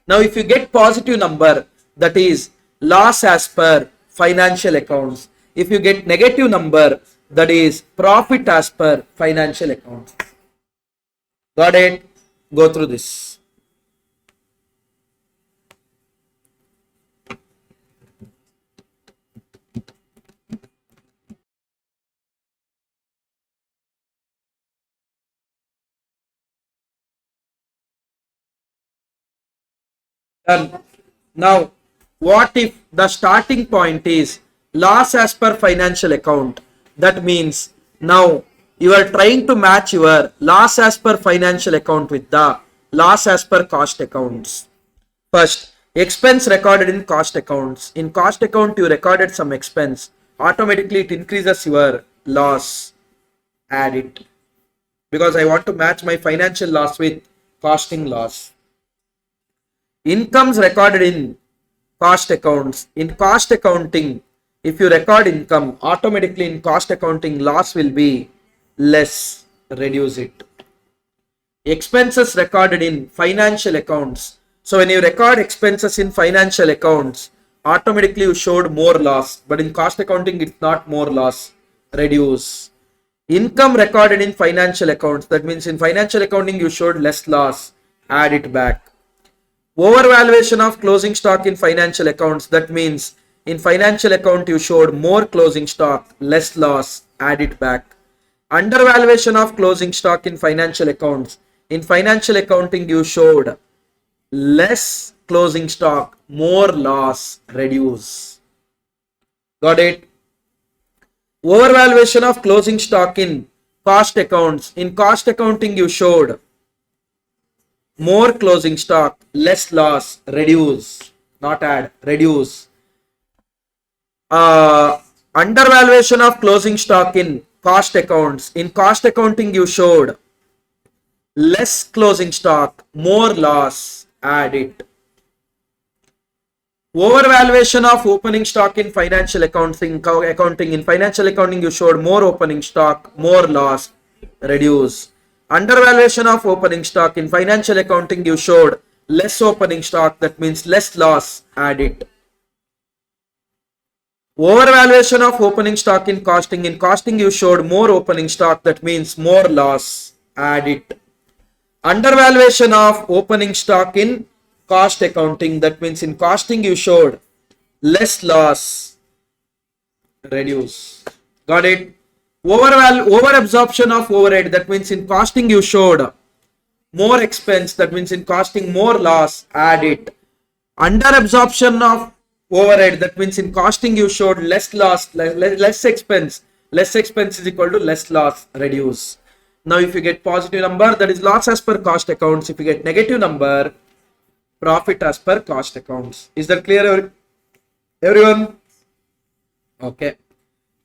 Now, if you get positive number, that is loss as per financial accounts. If you get negative number, that is profit as per financial accounts. Got it? Go through this. Done. Now, what if the starting point is loss as per financial account? That means now you are trying to match your loss as per financial account with the loss as per cost accounts. First, expense recorded in cost accounts. In cost account, you recorded some expense. Automatically, it increases your loss. Add it. Because I want to match my financial loss with costing loss. Incomes recorded in cost accounts. In cost accounting, if you record income, automatically in cost accounting, loss will be less. Reduce it. Expenses recorded in financial accounts. So when you record expenses in financial accounts, automatically you showed more loss. But in cost accounting, it's not more loss. Reduce. Income recorded in financial accounts. That means in financial accounting, you showed less loss. Add it back. Overvaluation of closing stock in financial accounts. That means in financial account you showed more closing stock, less loss. Add it back. Undervaluation of closing stock in financial accounts. In financial accounting you showed less closing stock, more loss. Reduce. Got it? Overvaluation of closing stock in cost accounts. In cost accounting you showed more closing stock, less loss. Reduce. Not add. Reduce. Undervaluation of closing stock in cost accounts. In cost accounting you showed less closing stock, more loss. Add it. Overvaluation of opening stock in financial accounting. In financial accounting you showed more opening stock, more loss. Reduce. Undervaluation of opening stock. In financial accounting you showed less opening stock, that means less loss. Add it. Overvaluation of opening stock in costing. In costing you showed more opening stock, that means more loss. Add it. Undervaluation of opening stock in cost accounting. That means in costing you showed less loss. Reduce. Got it? Overabsorption of overhead. That means in costing you showed more expense. That means in costing more loss. Add it. Underabsorption of overhead. That means in costing you showed less loss, less expense. Less expense is equal to less loss. Reduce. Now if you get positive number, that is loss as per cost accounts. If you get negative number, profit as per cost accounts. Is that clear, everyone? Okay.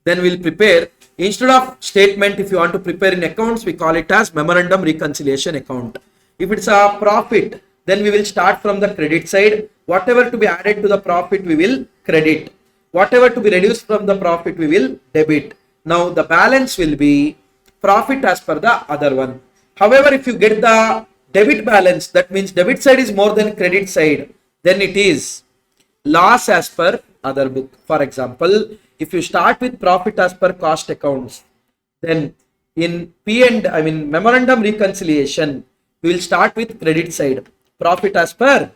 Then we'll prepare, instead of statement, if you want to prepare in accounts, we call it as memorandum reconciliation account. If it's a profit, then we will start from the credit side. Whatever to be added to the profit, we will credit. Whatever to be reduced from the profit, we will debit. Now the balance will be profit as per the other one. However, if you get the debit balance, that means debit side is more than credit side, then it is loss as per other book. For example, if you start with profit as per cost accounts, then in memorandum reconciliation, we will start with credit side, profit as per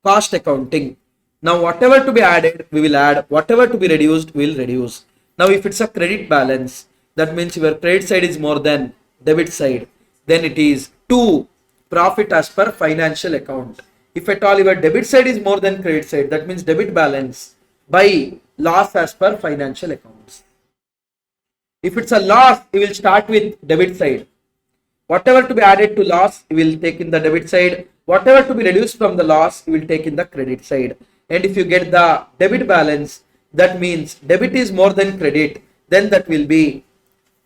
cost accounting. Now whatever to be added, we will add. Whatever to be reduced, we will reduce. Now if it's a credit balance, that means your credit side is more than debit side, then it is to profit as per financial account. If at all your debit side is more than credit side, that means debit balance by loss as per financial accounts. If it's a loss, we will start with debit side. Whatever to be added to loss, we will take in the debit side. Whatever to be reduced from the loss, we will take in the credit side. And if you get the debit balance, that means debit is more than credit, then that will be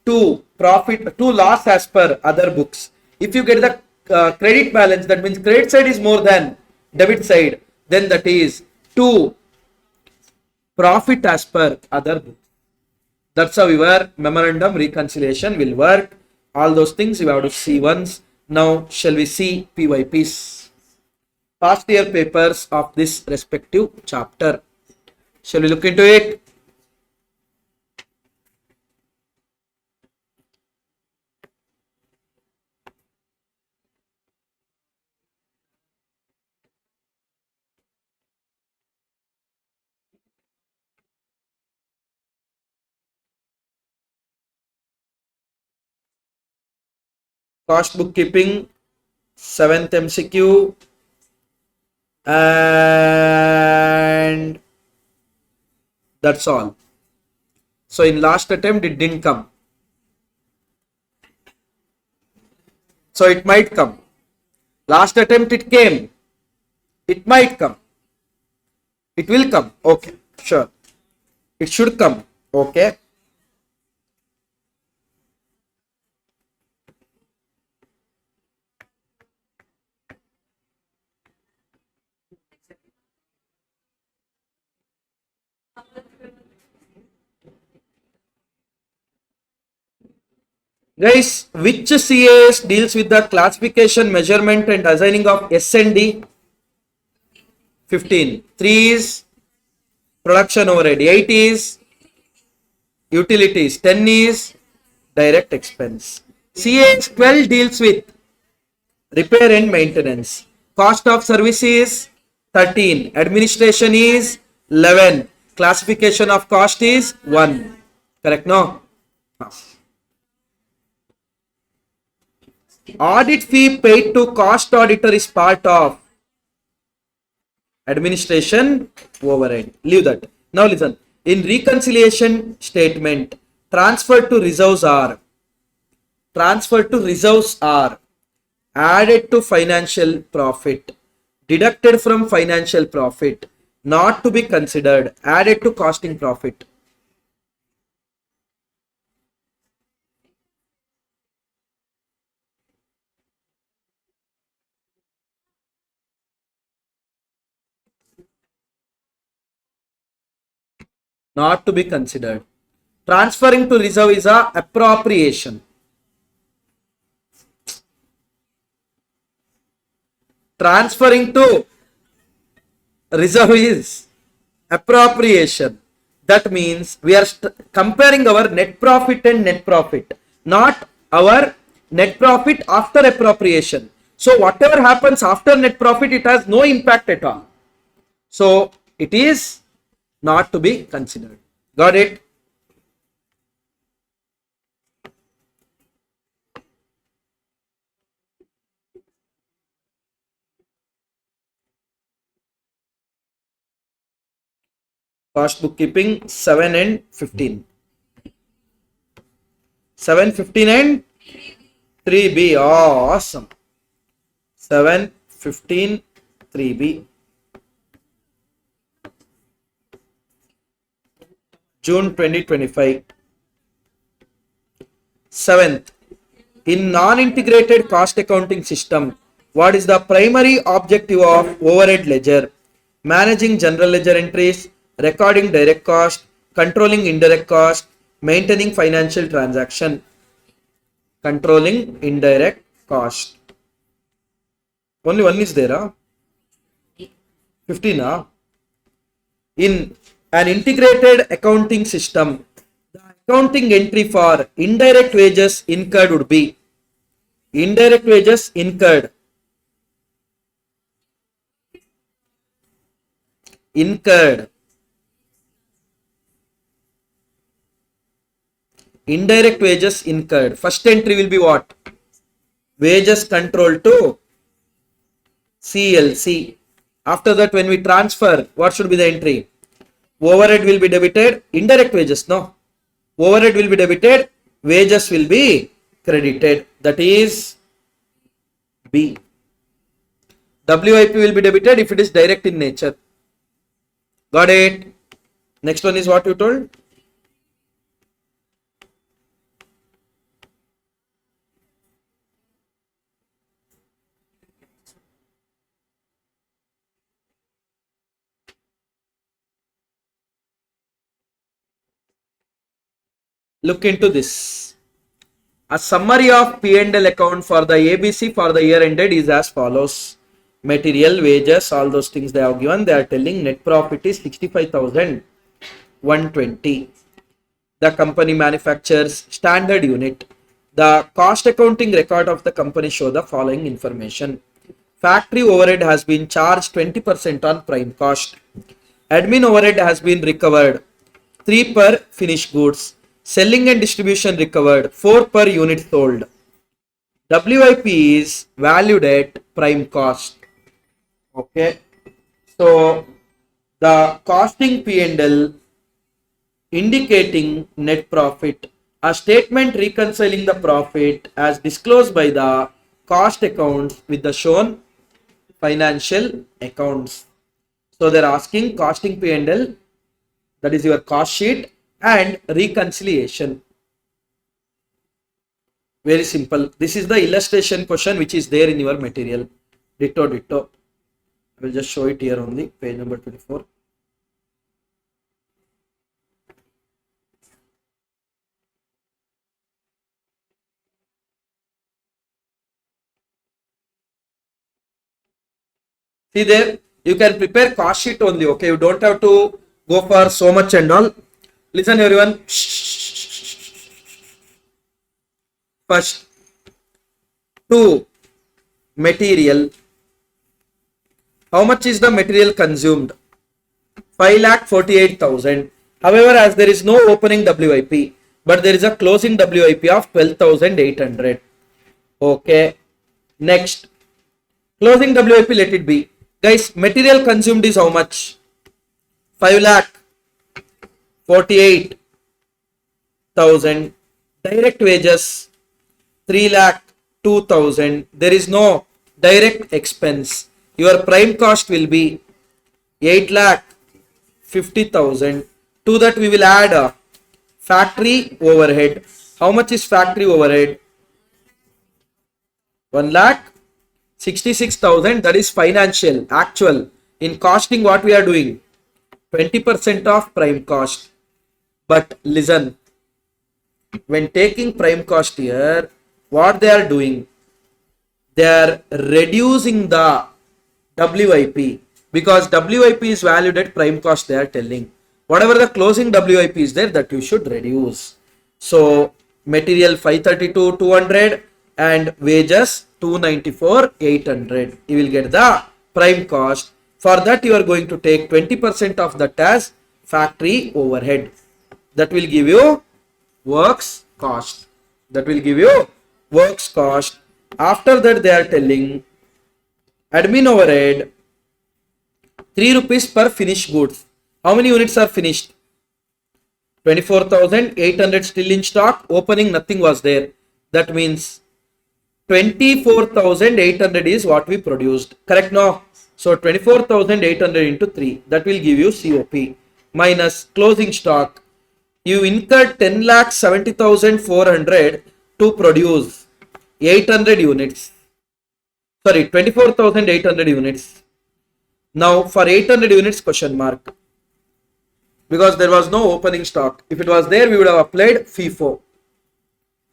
to profit, to loss as per other books. If you get the credit balance, that means credit side is more than debit side, then that is to profit as per other books. That's how your memorandum reconciliation will work. All those things you have to see once. Now shall we see PYPs, past year papers of this respective chapter. Shall we look into it? Cost bookkeeping, 7th MCQ, and that's all. So in last attempt it didn't come, so it might come. Last attempt it came, it might come, it will come. Okay, sure, it should come. Okay, guys, which CAS deals with the classification, measurement and assigning of S&D? 15. 3 is production overhead, 8 is utilities, 10 is direct expense. CAS 12 deals with repair and maintenance. Cost of service is 13. Administration is 11. Classification of cost is 1. Correct, no? Audit fee paid to cost auditor is part of administration overhead. Leave that. Now listen. In reconciliation statement, transfer to reserves are added to financial profit, deducted from financial profit, not to be considered, added to costing profit. Not to be considered. Transferring to reserve is a appropriation. Transferring to reserve is appropriation. That means we are comparing our net profit and net profit, not our net profit after appropriation. So whatever happens after net profit, it has no impact at all. So it is not to be considered. Got it? Cost bookkeeping 7 and 15. 7, 15 and 3B. Awesome. 7, 15, 3B. June 2025. 7th, in non-integrated cost accounting system, what is the primary objective of overhead ledger? managing general ledger entries, recording direct cost, controlling indirect cost, maintaining financial transaction. Controlling indirect cost. Only one is there, 15. In an integrated accounting system, the accounting entry for indirect wages incurred would be indirect wages incurred. Indirect wages incurred. First entry will be what? Wages control to CLC. After that, when we transfer, what should be the entry? Overhead will be debited. Indirect wages, no. Overhead will be debited. Wages will be credited. That is B. WIP will be debited if it is direct in nature. Got it? Next one is what you told? Look into this. A summary of P&L account for the ABC for the year ended is as follows. Material, wages, all those things they have given. They are telling net profit is 65,120. The company manufactures standard unit. The cost accounting record of the company show the following information. Factory overhead has been charged 20% on prime cost. Admin overhead has been recovered 3 per finished goods. Selling and distribution recovered 4 per unit sold. WIP is valued at prime cost. Okay. So the costing P&L indicating net profit. A statement reconciling the profit as disclosed by the cost accounts with the shown financial accounts. So they're asking costing P&L, that is your cost sheet, and reconciliation. Very simple. This is the illustration question which is there in your material. Ditto. I will just show it here only. Page number 24. See there, you can prepare cost sheet only. Okay, you don't have to go for so much and all. Listen everyone. First, to material. How much is the material consumed? 5,48,000. However, as there is no opening WIP, but there is a closing WIP of 12,800. Okay. Next, closing WIP, let it be. Guys, material consumed is how much? 5,48,000. Direct wages 3,02,000. There is no direct expense. Your prime cost will be 8,50,000. To that we will add a factory overhead. How much is factory overhead? 1,66,000. That is financial, actual. In costing, what we are doing? 20% of prime cost. But listen, when taking prime cost here, what they are doing? They are reducing the WIP, because WIP is valued at prime cost. They are telling whatever the closing WIP is there, that you should reduce. So material 532,200 and wages 294,800. You will get the prime cost. For that you are going to take 20% of that as factory overhead. That will give you works cost. After that they are telling admin overhead 3 rupees per finished goods. How many units are finished? 24,800 still in stock. Opening nothing was there. That means 24,800 is what we produced. Correct now? So 24,800 into 3. That will give you COP minus closing stock. You incurred 10,70,400 to produce 800 units. Sorry, 24,800 units. Now for 800 units, question mark, because there was no opening stock. If it was there, we would have applied FIFO.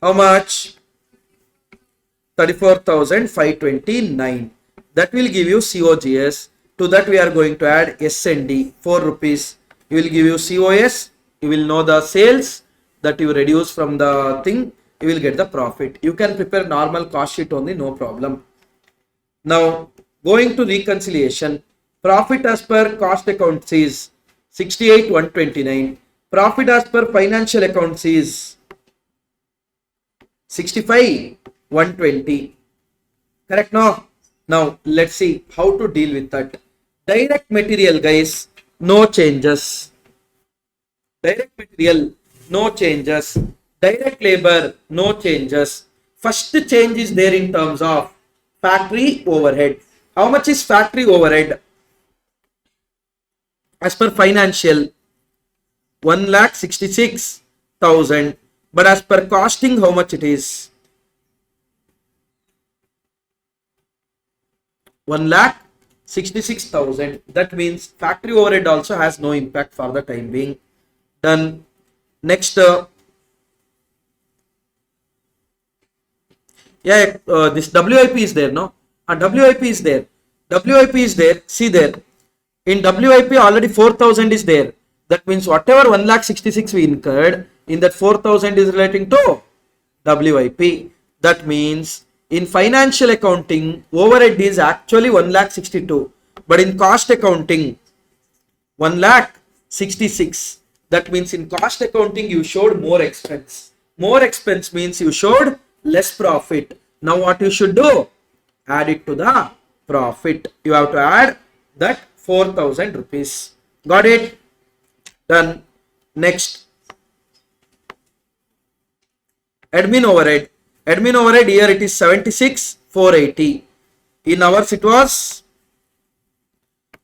How much? 34,529. That will give you COGS. To that we are going to add S&D, 4 rupees. You will give you COS. You will know the sales that you reduce from the thing. You will get the profit. You can prepare normal cost sheet only, no problem. Now going to reconciliation. Profit as per cost accounts is 68,129. Profit as per financial accounts is 65,120. Correct now? Now let's see how to deal with that. Direct material, guys, no changes. Direct material, no changes. Direct labor, no changes. First change is there in terms of factory overhead. How much is factory overhead? As per financial, 1,66,000. But as per costing, how much it is? 1,66,000. That means factory overhead also has no impact for the time being. Done. Next, this WIP is there, no? WIP is there. WIP is there. See there. In WIP already 4,000 is there. That means whatever 1,66,000 we incurred, in that 4,000 is relating to WIP. That means in financial accounting, overhead is actually 1,62,000. But in cost accounting, 1,66,000. That means in cost accounting, you showed more expense. More expense means you showed less profit. Now what you should do? Add it to the profit. You have to add that 4,000 rupees. Got it? Done. Next. Admin overhead. Admin overhead here it is 76,480. In ours it was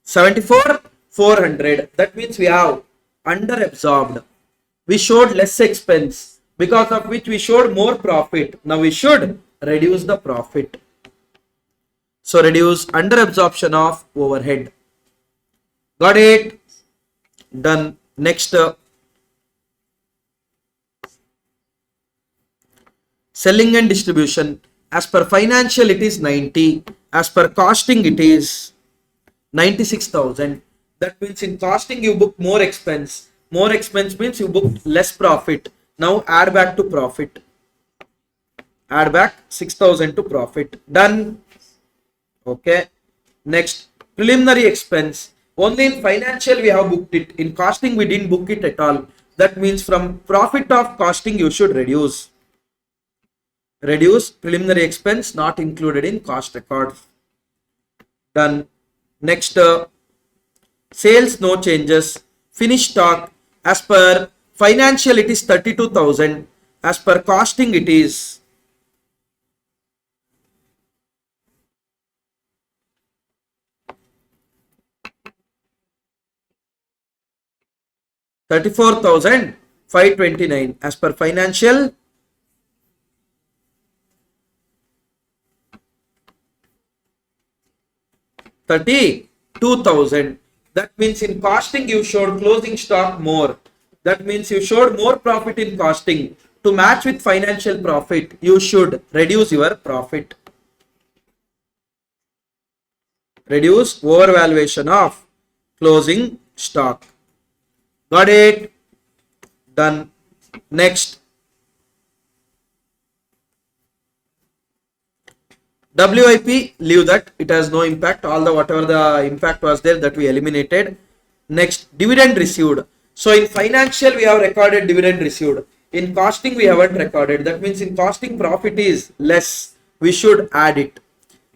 74,400. That means we have under absorbed. We showed less expense, because of which we showed more profit. Now we should reduce the profit. So reduce under absorption of overhead. Got it? Done. Next, selling and distribution. As per financial it is 90. As per costing it is 96,000. That means in costing you book more expense. More expense means you book less profit. Now add back to profit. Add back 6,000 to profit. Done. Okay. Next, preliminary expense. Only in financial we have booked it. In costing we didn't book it at all. That means from profit of costing you should reduce. Reduce preliminary expense not included in cost record. Done. Next, sales no changes. Finished stock. As per financial it is 32,000. As per costing it is 34,529. As per financial 32,000. That means in costing you showed closing stock more. That means you showed more profit in costing. To match with financial profit, you should reduce your profit. Reduce overvaluation of closing stock. Got it? Done. Next. WIP, leave that. It has no impact. All the whatever the impact was there, that we eliminated. Next, dividend received. So in financial we have recorded dividend received. In costing we haven't recorded. That means in costing profit is less. We should add it.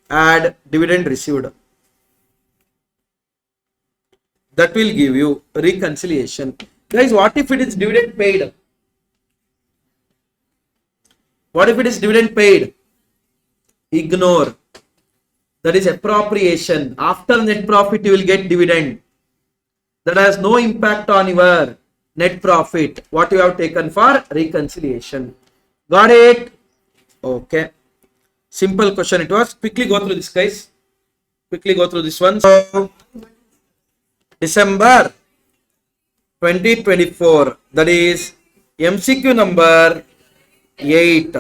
Add dividend received. That will give you reconciliation. Guys, what if it is dividend paid? What if it is dividend paid? Ignore. That is appropriation. After net profit you will get dividend. That has no impact on your net profit. What you have taken for reconciliation. Got it? Okay. Simple question it was. Quickly go through this, guys. quickly go through this one. So, December 2024, that is MCQ number 8.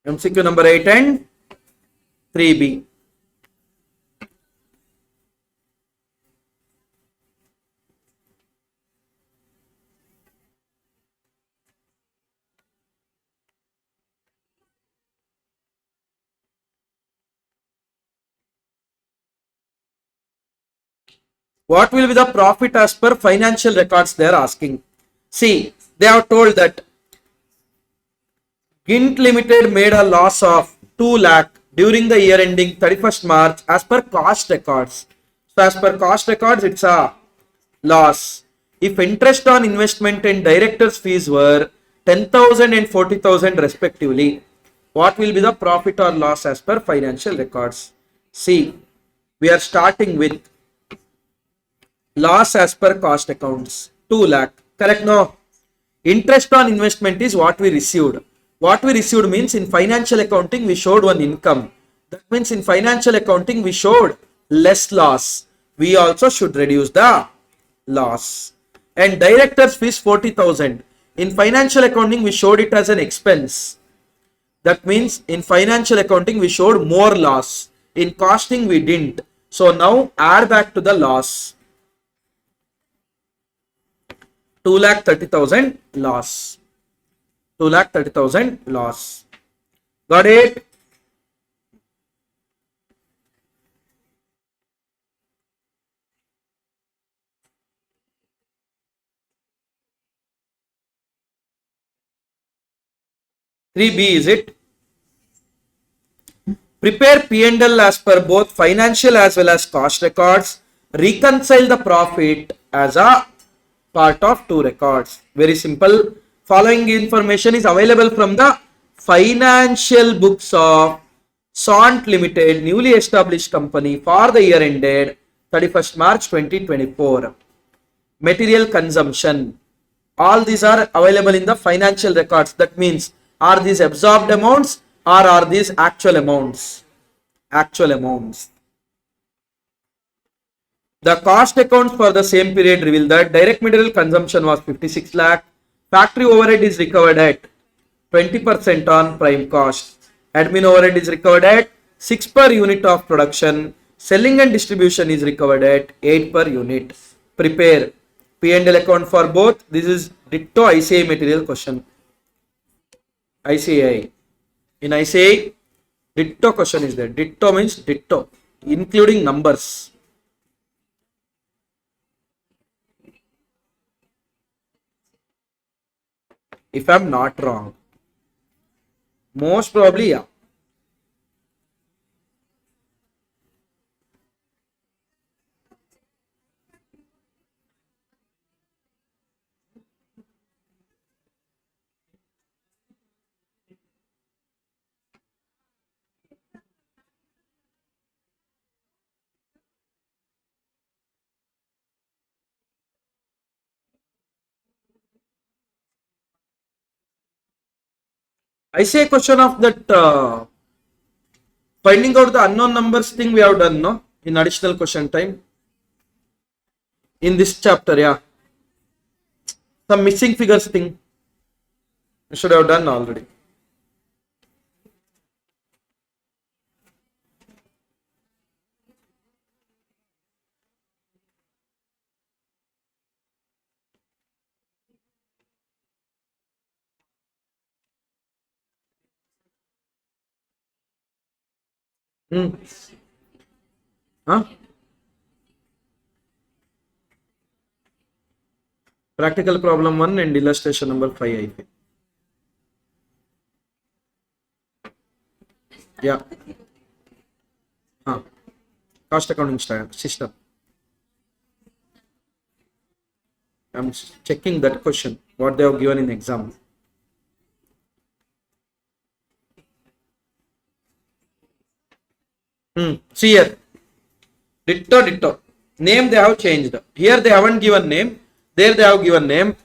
MCQ number 8 and 3B. What will be the profit as per financial records they are asking? See, they have told that Gint Limited made a loss of 2 lakh during the year ending 31st March as per cost records. So as per cost records, it's a loss. If interest on investment and directors fees were 10,000 and 40,000 respectively, what will be the profit or loss as per financial records? See, we are starting with loss as per cost accounts, 2 lakh. Correct? No. Interest on investment is what we received. What we received means in financial accounting we showed one income. That means in financial accounting we showed less loss. We also should reduce the loss. And director's fees 40,000. In financial accounting we showed it as an expense. That means in financial accounting we showed more loss. In costing we didn't. So now add back to the loss. 2,30,000 loss. 2,30,000 loss. Got it? Three B is it? Prepare P&L as per both financial as well as cost records. Reconcile the profit as a part of 2 records. Very simple. Following information is available from the financial books of Sant Limited, newly established company for the year ended 31st March 2024. Material consumption. All these are available in the financial records. That means, are these absorbed amounts or are these actual amounts? Actual amounts. The cost accounts for the same period reveal that direct material consumption was 56 lakh. Factory overhead is recovered at 20% on prime cost. Admin overhead is recovered at 6 per unit of production. Selling and distribution is recovered at 8 per unit. Prepare P&L account for both. This is ditto ICA material question. ICA. In ICA, ditto question is there. Ditto means ditto, including numbers. If I'm not wrong. Most probably, yeah. I say a question of that finding out the unknown numbers thing we have done, no? In additional question time. In this chapter, yeah. Some missing figures thing. We should have done already. Huh? Practical problem 1 and illustration number 5 I think. Yeah. Cost accounting system. I'm checking that question, what they have given in exam. See here. Ditto. Name they have changed. Here they haven't given name. There they have given name.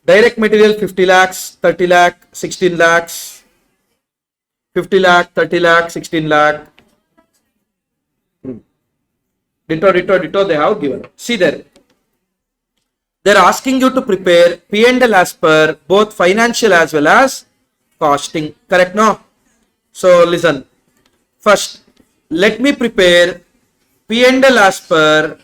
Direct material 50 lakhs, 30 lakh, 16 lakhs. 50 lakh, 30 lakh, 16 lakh. Ditto, they have given. See there. They're asking you to prepare P&L as per both financial as well as costing. Correct, no? So listen. First, let me prepare P&L as per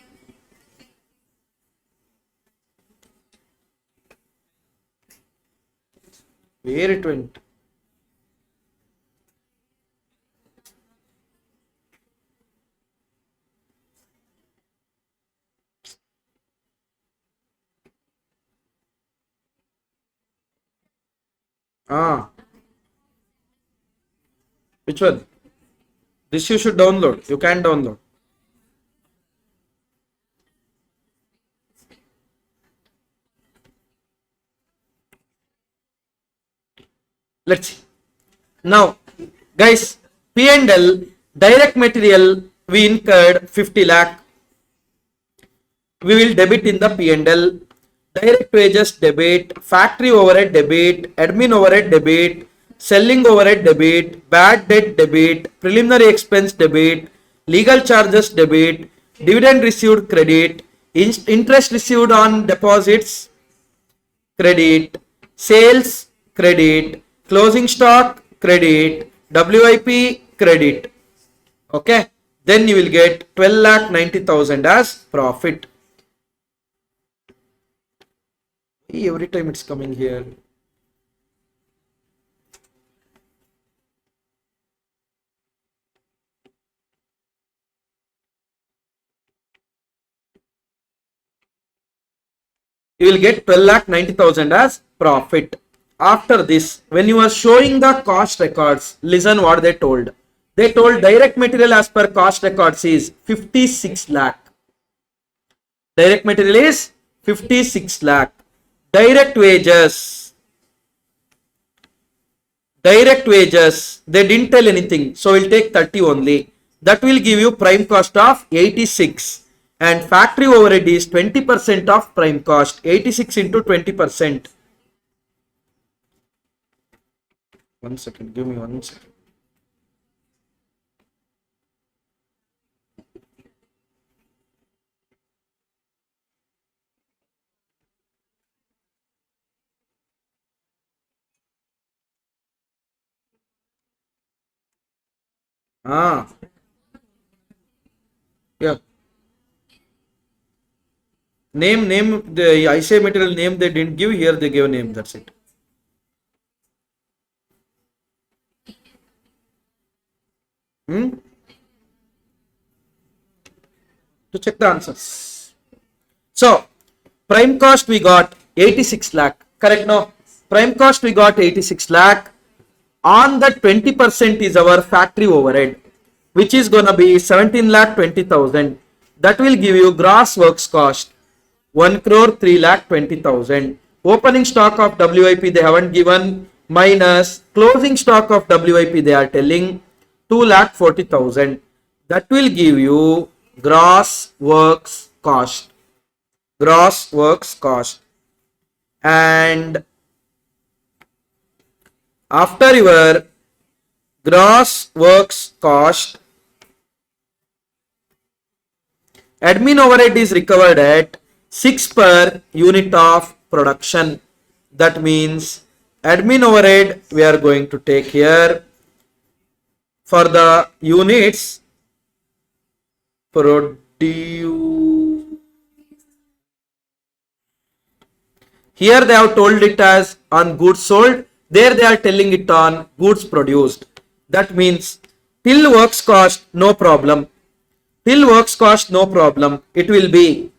where it went. Which one? This you should download. You can download. Let's see. Now, guys, P&L, direct material, we incurred 50 lakh. We will debit in the P&L. Direct wages debit, factory overhead debit, admin overhead debit, selling overhead debit, bad debt debit, preliminary expense debit, legal charges debit, dividend received credit, interest received on deposits credit, sales credit, closing stock credit, WIP credit. Okay, then you will get 12,90,000 as profit. Every time it's coming here. You will get 12,90,000 as profit. After this, when you are showing the cost records, listen what they told. They told direct material as per cost records is 56 lakh. Direct material is 56 lakh. Direct wages, they didn't tell anything. So we'll take 30 only. That will give you prime cost of 86. And factory overhead is 20% of prime cost. 86 into 20%. 1 second, give me 1 second. Yeah. Name, the ICA material name they didn't give, here they gave a name, that's it. To check the answers. So, prime cost we got 86 lakh, correct no? Prime cost we got 86 lakh. On that 20% is our factory overhead, which is gonna be 17,20,000. That will give you gross works cost 1,03,20,000. Opening stock of WIP they haven't given, minus closing stock of WIP they are telling 2,40,000. That will give you gross works cost. Gross works cost. And after your gross works cost, admin overhead is recovered at 6 per unit of production. That means admin overhead we are going to take here for the units produced. Here they have told it as on goods sold. There they are telling it on goods produced. That means till works cost, no problem. Till works cost, no problem. It will be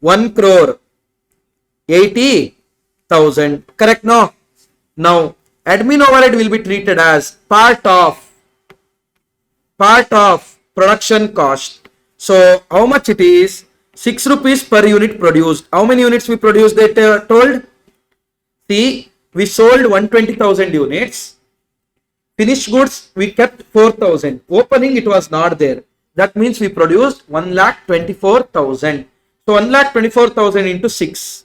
1,80,000. Correct no? Now admin overhead will be treated as part of production cost. So how much it is? 6 rupees per unit produced. How many units we produced, they told? See, we sold 120,000 units. Finished goods we kept 4,000. Opening it was not there. That means we produced 1,24,000. So 1,24,000 into 6.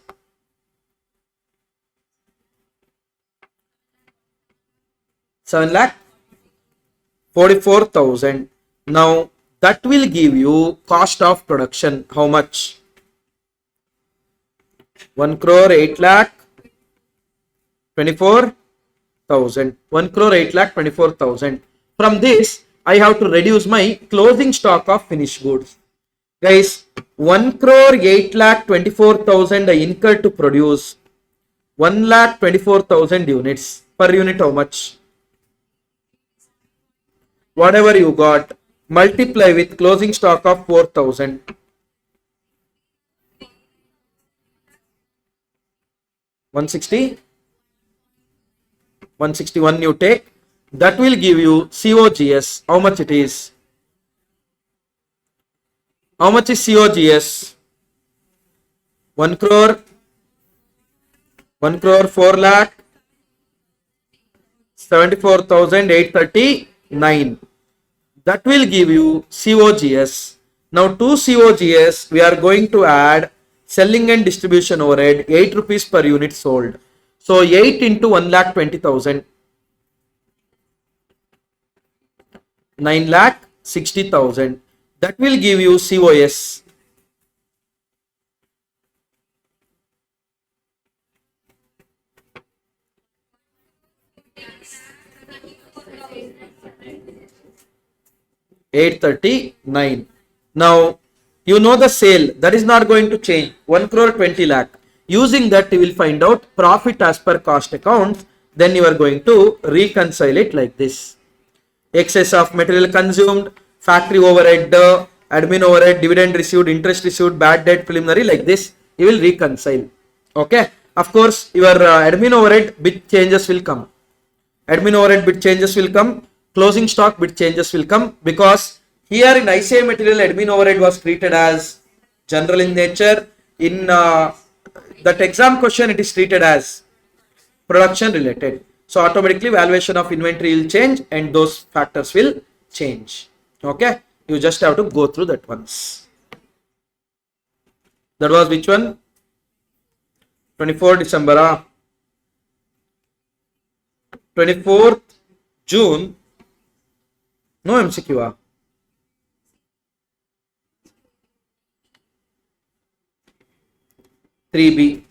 7 lakh 44,000. Now that will give you cost of production. How much? 1 crore 8 lakh 24,000. 1 crore 8 lakh 24,000. From this, I have to reduce my closing stock of finished goods. Guys, 1 crore 8 lakh 24,000 I incurred to produce 1 lakh 24,000 units. Per unit how much? Whatever you got, multiply with closing stock of 4,000. 160? 161 you take. That will give you COGS. How much it is? How much is COGS? 1 crore 4 lakh 74,839. That will give you COGS. Now to COGS, we are going to add selling and distribution overhead, 8 rupees per unit sold. So 8 into 1 lakh 20,000. 9 lakh 60,000. That will give you COS. $839. Now you know the sale, that is not going to change. 1 crore 20 lakh. Using that you will find out profit as per cost accounts. Then you are going to reconcile it like this. Excess of material consumed, factory overhead, admin overhead, dividend received, interest received, bad debt, preliminary, like this you will reconcile. Okay. Of course, your admin overhead bit changes will come. Admin overhead bit changes will come. Closing stock bit changes will come, because here in ICA material admin overhead was treated as general in nature. In that exam question it is treated as production related. So automatically valuation of inventory will change and those factors will change. Okay, you just have to go through that once. That was which one? 24 December. 24th June. No MCQ. 3B.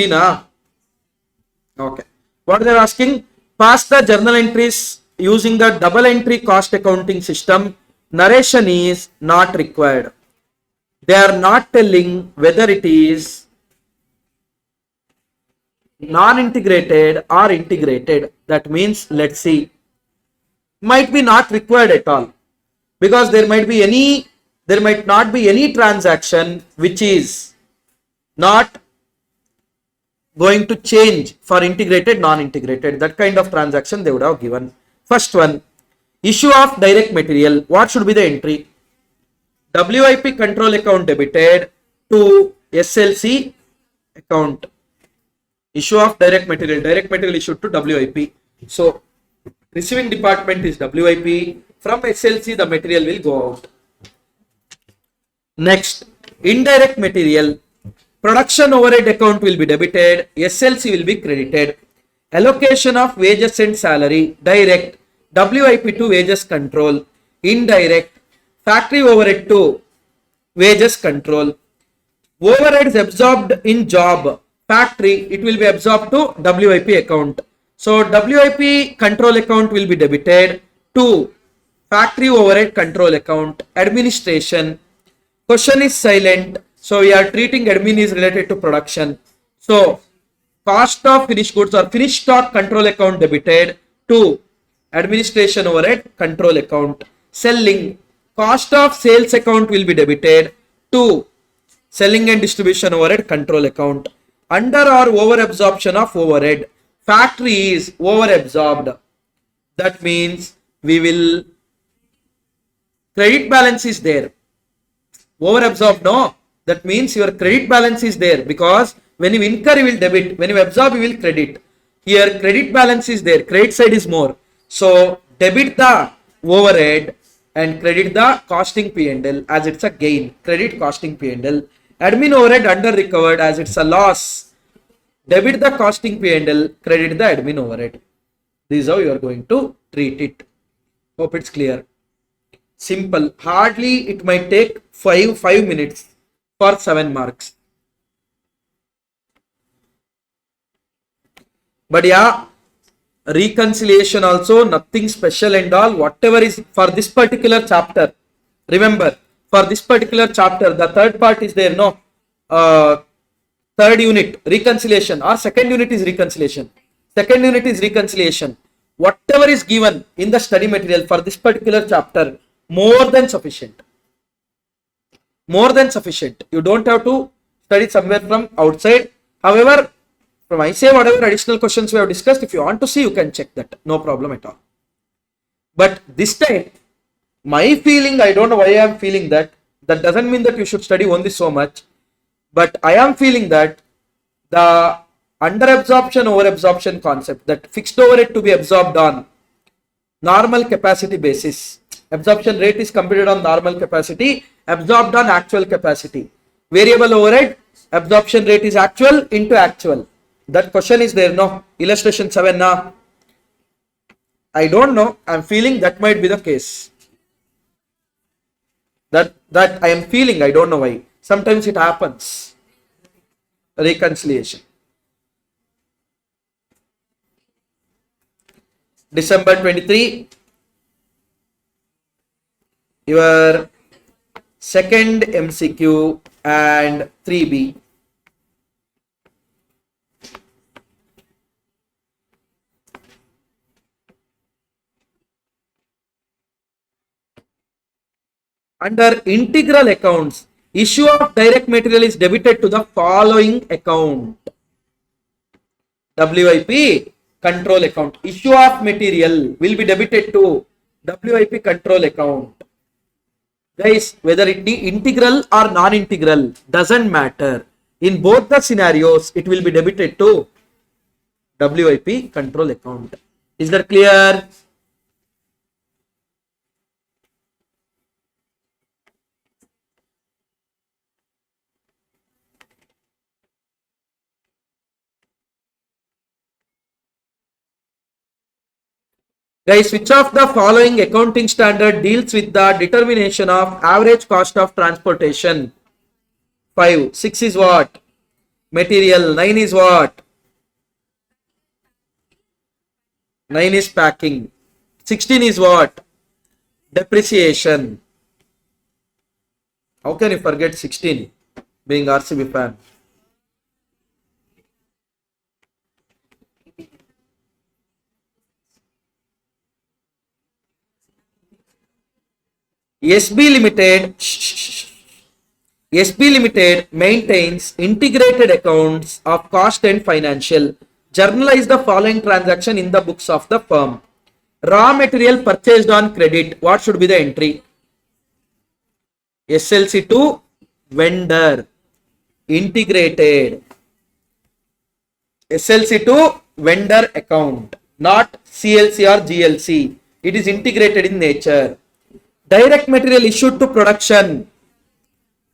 na? Okay. What they are asking? Pass the journal entries using the double entry cost accounting system. Narration is not required. They are not telling whether it is non-integrated or integrated. That means, let's see, might be not required at all, because there might not be any transaction which is not going to change for integrated, non-integrated. That kind of transaction they would have given. First one, issue of direct material. What should be the entry? WIP control account debited to SLC account. Issue of direct material issued to WIP. So receiving department is WIP. From SLC the material will go out. Next, indirect material. Production overhead account will be debited. SLC will be credited. Allocation of wages and salary. Direct. WIP to wages control. Indirect. Factory overhead to wages control. Overheads absorbed in job. Factory, it will be absorbed to WIP account. So WIP control account will be debited to factory overhead control account. Administration. Question is silent. So we are treating admin is related to production. So cost of finished goods or finished stock control account debited to administration overhead control account. Selling, cost of sales account will be debited to selling and distribution overhead control account. Under or over absorption of overhead. Factory is over absorbed. That means we will, credit balance is there. Over absorb, no. That means your credit balance is there, because when you incur, you will debit. When you absorb, you will credit. Here, credit balance is there. Credit side is more. So, debit the overhead and credit the costing P&L as it's a gain. Credit costing P&L. Admin overhead under recovered as it's a loss. Debit the costing P&L, credit the admin overhead. This is how you are going to treat it. Hope it's clear. Simple. Hardly it might take 5 minutes for 7 marks. But yeah, reconciliation also nothing special and all. Whatever is for this particular chapter. Remember, for this particular chapter, the third part is there, no? Third unit, reconciliation, or second unit is reconciliation. Second unit is reconciliation. Whatever is given in the study material for this particular chapter, more than sufficient. More than sufficient. You don't have to study somewhere from outside. However, from I say whatever additional questions we have discussed, if you want to see, you can check that. No problem at all. But this time, my feeling, I don't know why I am feeling that. That doesn't mean that you should study only so much. But I am feeling that the under absorption, over absorption concept, that fixed overhead to be absorbed on normal capacity basis. Absorption rate is computed on normal capacity, absorbed on actual capacity. Variable overhead, absorption rate is actual into actual. That question is there, no? Illustration 7, na? I don't know. I am feeling that might be the case. That I am feeling, I don't know why. Sometimes it happens. Reconciliation. December 23. Your second MCQ and 3B. Under integral accounts, issue of direct material is debited to the following account. WIP control account. Issue of material will be debited to WIP control account. Guys, whether it be integral or non-integral doesn't matter. In both the scenarios, it will be debited to WIP control account. Is that clear? Guys, which of the following accounting standard deals with the determination of average cost of transportation? 5. 6 is what? Material. 9 is what? 9 is packing. 16 is what? Depreciation. How can you forget 16? Being RCB fan. SB Limited maintains integrated accounts of cost and financial. Journalize the following transaction in the books of the firm. Raw material purchased on credit. What should be the entry? SLC to vendor. Integrated. SLC to vendor account. Not CLC or GLC. It is integrated in nature. Direct material issued to production.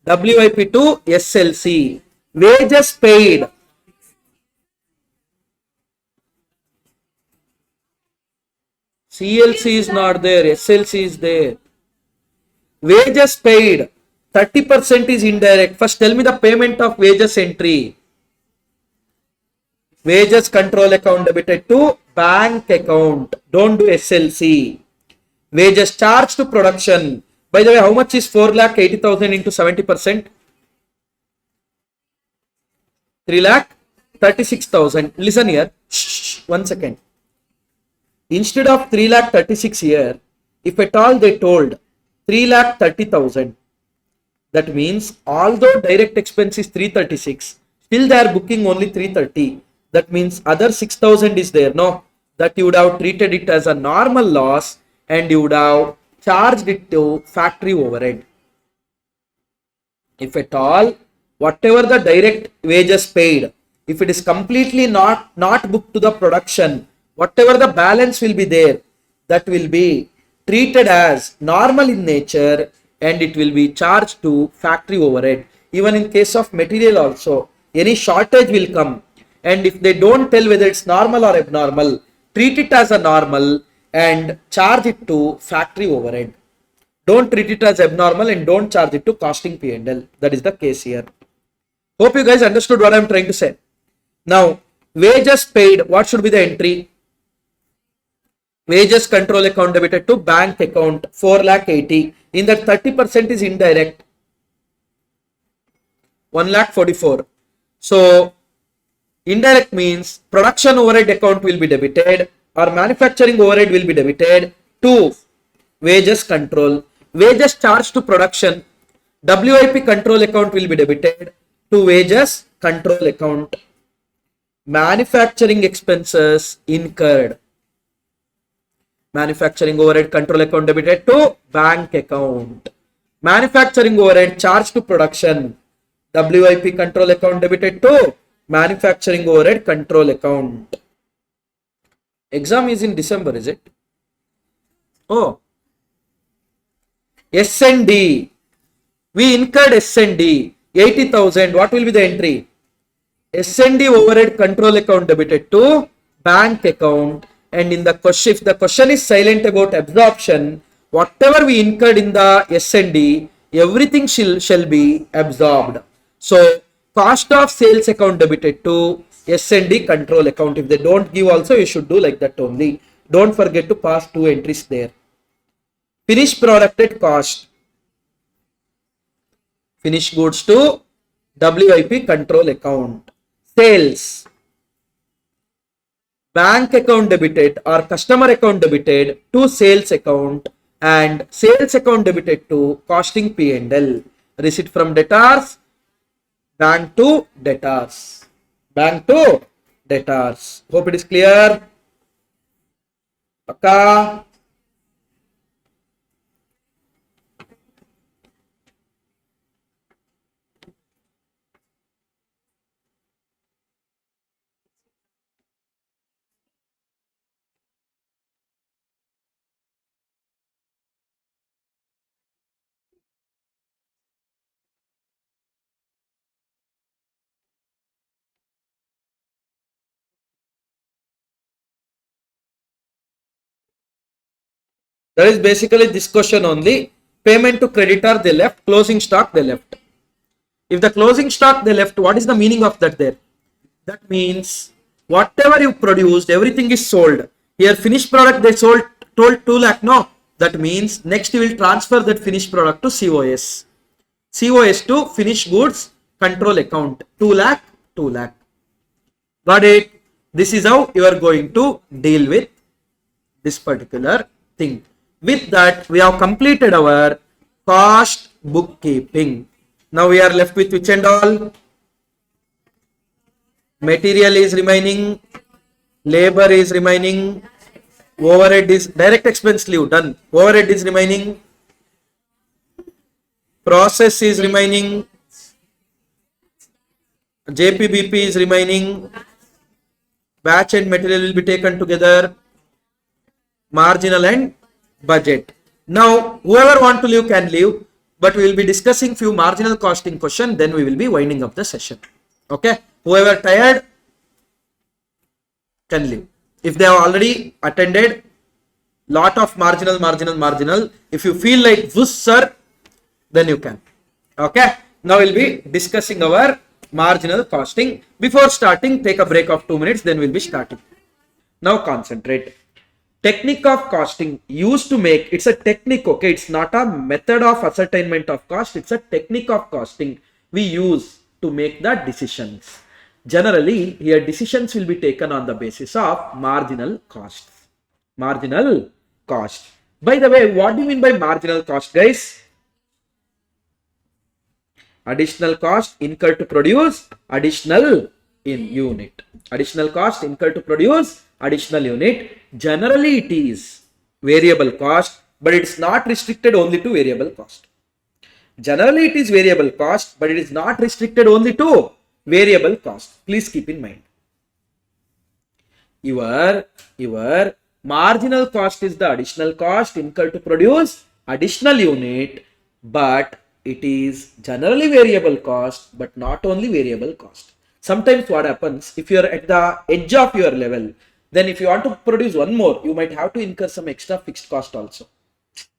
WIP to SLC. Wages paid. CLC is not there. SLC is there. Wages paid. 30% is indirect. First tell me the payment of wages entry. Wages control account debited to bank account. Don't do SLC. Wages charged to production. By the way, how much is 4,80,000 into 70%? 3,36,000. Listen here. Shh, 1 second. Instead of 3,36,000 here, if at all they told 3,30,000, that means although direct expense is 336, still they are booking only 330. That means other 6,000 is there. No, that you would have treated it as a normal loss and you would have charged it to factory overhead. If at all, whatever the direct wages paid, if it is completely not booked to the production, whatever the balance will be there, that will be treated as normal in nature and it will be charged to factory overhead. Even in case of material also, any shortage will come, and if they don't tell whether it's normal or abnormal, treat it as a normal and charge it to factory overhead. Don't treat it as abnormal and don't charge it to costing P&L. That is the case here. Hope you guys understood what I'm trying to say. Now, wages paid, what should be the entry? Wages control account debited to bank account 4,80,000. In that 30% is indirect. 1,44,000. So, indirect means production overhead account will be debited or manufacturing overhead will be debited to wages control. Wages charged to production, WIP control account will be debited to wages control account. Manufacturing expenses incurred, manufacturing overhead control account debited to bank account. Manufacturing overhead charged to production, WIP control account debited to manufacturing overhead control account. Exam is in December, is it? Oh. S&D. We incurred S&D 80,000. What will be the entry? S&D overhead control account debited to bank account. And in the question, if the question is silent about absorption, whatever we incurred in the S&D, everything shall be absorbed. So, cost of sales account debited to S&D control account. If they don't give also, you should do like that only. Don't forget to pass 2 entries there. Finished product at cost. Finished goods to WIP control account. Sales. Bank account debited or customer account debited to sales account and sales account debited to costing P&L. Receipt from debtors, bank to debtors. Bank to debtors. Hope it is clear. Okay. That is basically this question only. Payment to creditor they left, closing stock they left. If the closing stock they left, what is the meaning of that there? That means whatever you produced, everything is sold. Here finished product they told 2 lakh, no. That means next you will transfer that finished product to COS. COS to finished goods control account. 2 lakh, 2 lakh. Got it? This is how you are going to deal with this particular thing. With that, we have completed our cost bookkeeping. Now we are left with which and all? Material is remaining, labor is remaining, overhead is direct expense leave done. Overhead is remaining, process is remaining, JPBP is remaining, batch and material will be taken together, marginal and budget. Now, whoever want to leave can leave, but we will be discussing few marginal costing question, then we will be winding up the session. Okay, whoever tired can leave. If they have already attended lot of marginal, if you feel like this sir, then you can. Okay, now we'll be discussing our marginal costing. Before starting, take a break of 2 minutes, then we'll be starting. Now concentrate. Technique of costing used to make, it's a technique, okay, it's not a method of ascertainment of cost, it's a technique of costing we use to make the decisions. Generally, here decisions will be taken on the basis of marginal costs. Marginal cost. By the way, what do you mean by marginal cost, guys? Additional cost incurred to produce additional in unit. Additional cost incurred to produce additional unit. Generally, it is variable cost, but it's not restricted only to variable cost. Generally, it is variable cost, but it is not restricted only to variable cost. Please keep in mind. Your marginal cost is the additional cost incurred to produce additional unit, but it is generally variable cost, but not only variable cost. Sometimes what happens, if you are at the edge of your level, then if you want to produce one more, you might have to incur some extra fixed cost also.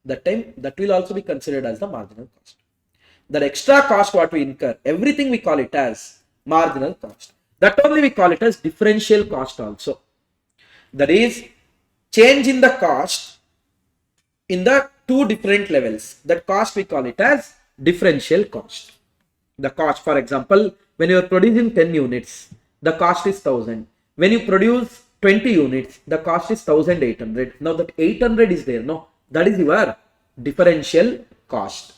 That time, that will also be considered as the marginal cost. That extra cost what we incur, everything we call it as marginal cost. That only we call it as differential cost also. That is change in the cost in the two different levels. That cost we call it as differential cost. The cost, for example, when you are producing 10 units, the cost is 1000. When you produce 20 units, the cost is 1800. Now that 800 is there, no, that is your differential cost.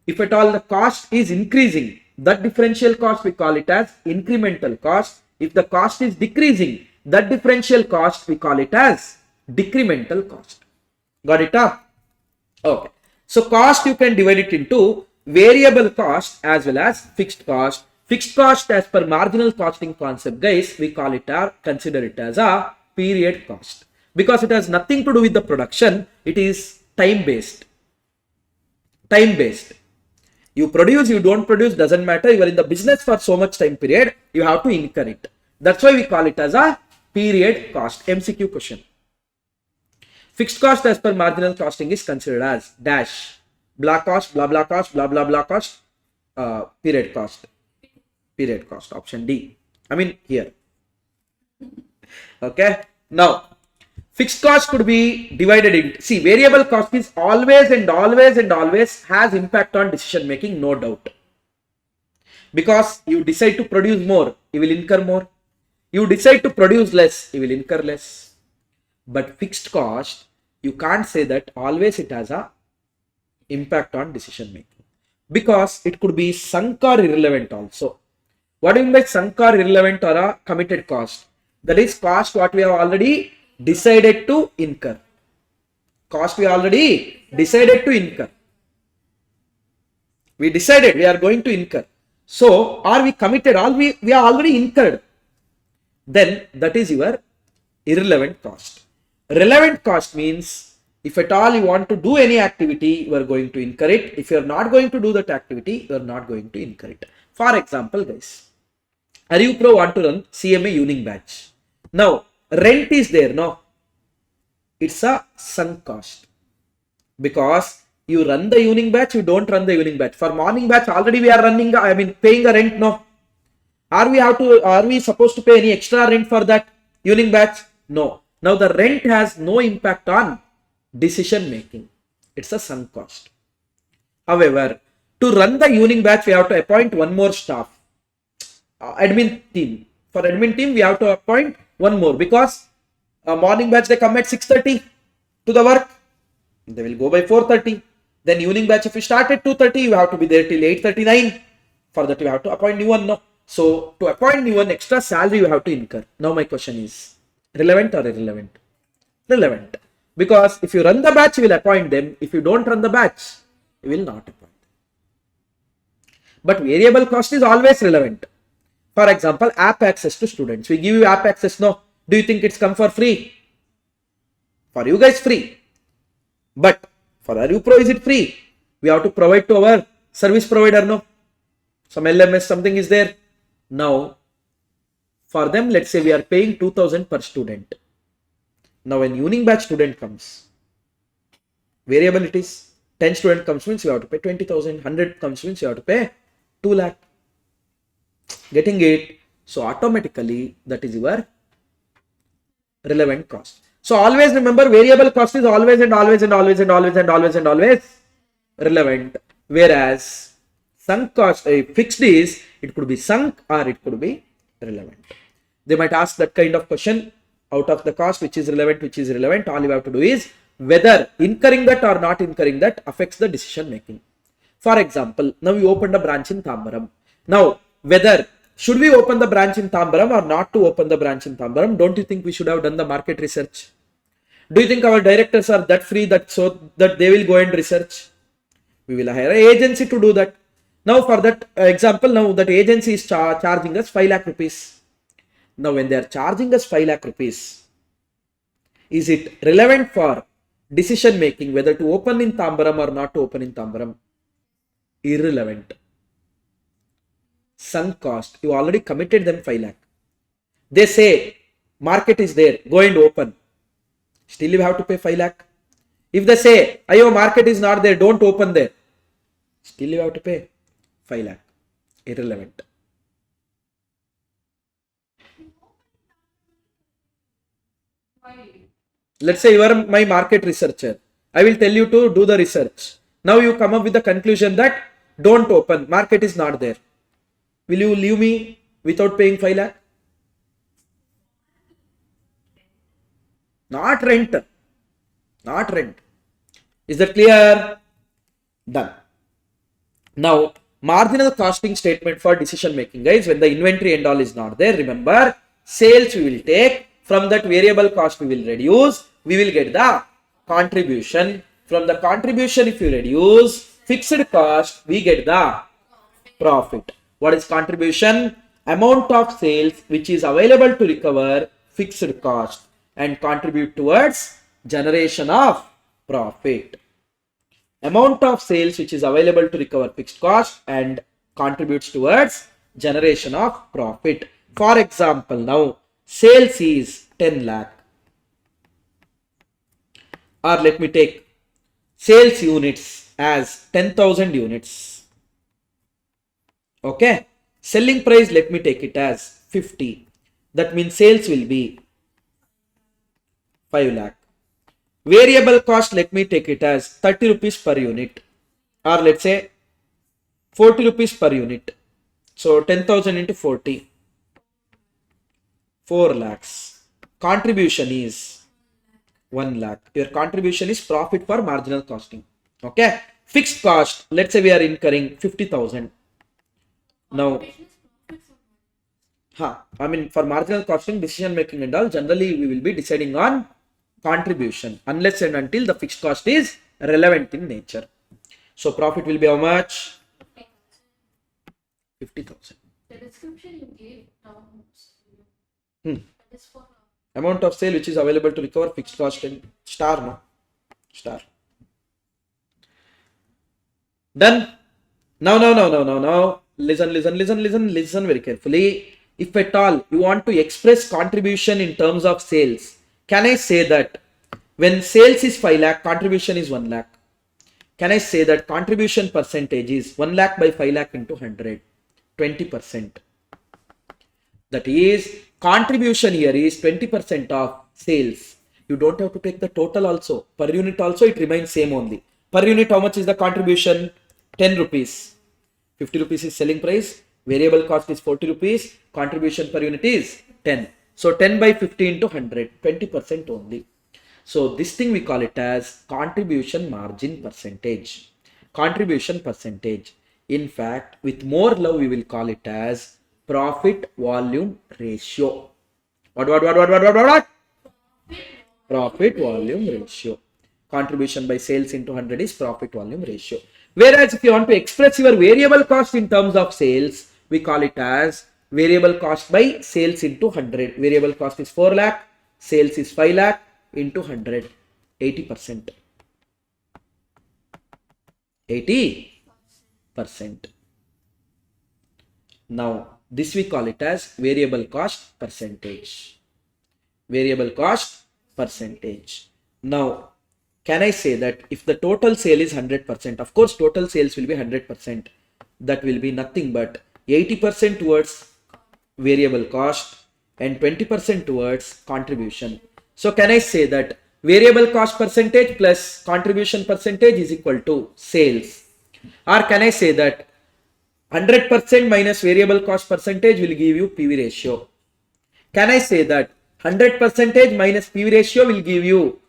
If at all the cost is increasing, that differential cost we call it as incremental cost. If the cost is decreasing, that differential cost we call it as decremental cost. Got it up? Okay. So cost you can divide it into variable cost as well as fixed cost. Fixed cost as per marginal costing concept, guys, we call it or consider it as a period cost. Because it has nothing to do with the production, it is time based. Time based. You produce, you don't produce, doesn't matter. You are in the business for so much time period, you have to incur it. That's why we call it as a period cost. MCQ question. Fixed cost as per marginal costing is considered as dash, blah cost, blah blah cost, blah blah blah cost, period cost. Period cost, option D. I mean here. Okay. Now, fixed cost could be divided into, see, variable cost is always and always and always has impact on decision making, no doubt. Because you decide to produce more, you will incur more. You decide to produce less, you will incur less. But fixed cost, you can't say that always it has a impact on decision making. Because it could be sunk or irrelevant also. What do you mean by sunk or irrelevant or a committed cost? That is cost what we have already decided to incur. Cost we already decided to incur. We decided we are going to incur. So, are we committed? We are already incurred. Then that is your irrelevant cost. Relevant cost means if at all you want to do any activity, you are going to incur it. If you are not going to do that activity, you are not going to incur it. For example, guys, ArivuPro want to run CMA Unique batch. Now, rent is there, no? It's a sunk cost. Because you run the Unique batch, you don't run the Unique batch. For morning batch, already we are running, paying a rent, no? Are we supposed to pay any extra rent for that Unique batch? No. Now, the rent has no impact on decision making. It's a sunk cost. However, to run the Unique batch, we have to appoint one more staff. Admin team. For admin team, we have to appoint one more because morning batch they come at 6:30 to the work. They will go by 4:30. Then Unique batch, if you start at 2:30, you have to be there till 8:39. For that, you have to appoint new one. No. So, to appoint new one, extra salary you have to incur. Now, my question is relevant or irrelevant? Relevant. Because if you run the batch, you will appoint them. If you don't run the batch, you will not appoint them. But variable cost is always relevant. For example, app access to students. We give you app access now. Do you think it's come for free? For you guys, free. But for ArivuPro, is it free? We have to provide to our service provider, no? Some LMS, something is there. Now, for them, let's say we are paying 2000 per student. Now, when Unique batch student comes, variable it is 10 student comes means you have to pay 20,000, 100 comes means you have to pay 2 lakh. Getting it? So, automatically that is your relevant cost. So, always remember variable cost is always and always and always and always and always and always relevant. Whereas, sunk cost, fixed is, it could be sunk or it could be relevant. They might ask that kind of question out of the cost, which is relevant, which is irrelevant. All you have to do is whether incurring that or not incurring that affects the decision making. For example, now we opened a branch in Tambaram. Now, whether should we open the branch in Tambaram or not to open the branch in Tambaram, don't you think we should have done the market research? Do you think our directors are that free that so that they will go and research? We will hire an agency to do that. Now for that example, now that agency is charging us 5 lakh rupees. Now when they are charging us 5 lakh rupees, is it relevant for decision making whether to open in Tambaram or not to open in Tambaram? Irrelevant. Sunk cost. You already committed them 5 lakh. They say market is there, go and open. Still you have to pay 5 lakh. If they say, ayo, market is not there, don't open there. Still you have to pay 5 lakh. Irrelevant. Let's say you are my market researcher. I will tell you to do the research. Now you come up with the conclusion that don't open, market is not there. Will you leave me without paying 5 lakh? Not rent. Not rent. Is that clear? Done. Now, marginal costing statement for decision making, guys. When the inventory and all is not there, remember, sales we will take. From that variable cost we will reduce. We will get the contribution. From the contribution, if you reduce fixed cost, we get the profit. What is contribution? Amount of sales which is available to recover fixed cost and contribute towards generation of profit. Amount of sales which is available to recover fixed cost and contributes towards generation of profit. For example, now sales is 10 lakh. Or let me take sales units as 10,000 units. Okay. Selling price, let me take it as 50. That means sales will be 5 lakh. Variable cost, let me take it as 30 rupees per unit, or let's say 40 rupees per unit. So 10,000 into 40, 4 lakhs. Contribution is 1 lakh. Your contribution is profit for marginal costing. Okay. Fixed cost, let's say we are incurring 50,000. Now, for marginal costing, decision making and all, generally we will be deciding on contribution unless and until the fixed cost is relevant in nature. So profit will be how much? 50,000.
The description you gave
Amount of sale which is available to recover fixed cost and star, no? Star. Done. Now. Listen very carefully. If at all you want to express contribution in terms of sales, can I say that when sales is 5 lakh, contribution is 1 lakh? Can I say that contribution percentage is 1 lakh by 5 lakh into 100? 20%. That is, contribution here is 20% of sales. You don't have to take the total also. Per unit also it remains same only. Per unit how much is the contribution? 10 rupees. 50 rupees is selling price. Variable cost is 40 rupees. Contribution per unit is 10. So 10 by 50 into 100, 20% only. So this thing we call it as contribution margin percentage. Contribution percentage. In fact, with more love we will call it as profit volume ratio. What? Profit volume ratio. Contribution by sales into 100 is profit volume ratio. Whereas if you want to express your variable cost in terms of sales, we call it as variable cost by sales into 100. Variable cost is 4 lakh, sales is 5 lakh into 100, 80%. 80%. Now, this we call it as variable cost percentage. Variable cost percentage. Now, can I say that if the total sale is 100%, of course, total sales will be 100%. That will be nothing but 80% towards variable cost and 20% towards contribution. So can I say that variable cost percentage plus contribution percentage is equal to sales? Or can I say that 100% minus variable cost percentage will give you PV ratio? Can I say that 100% minus PV ratio will give you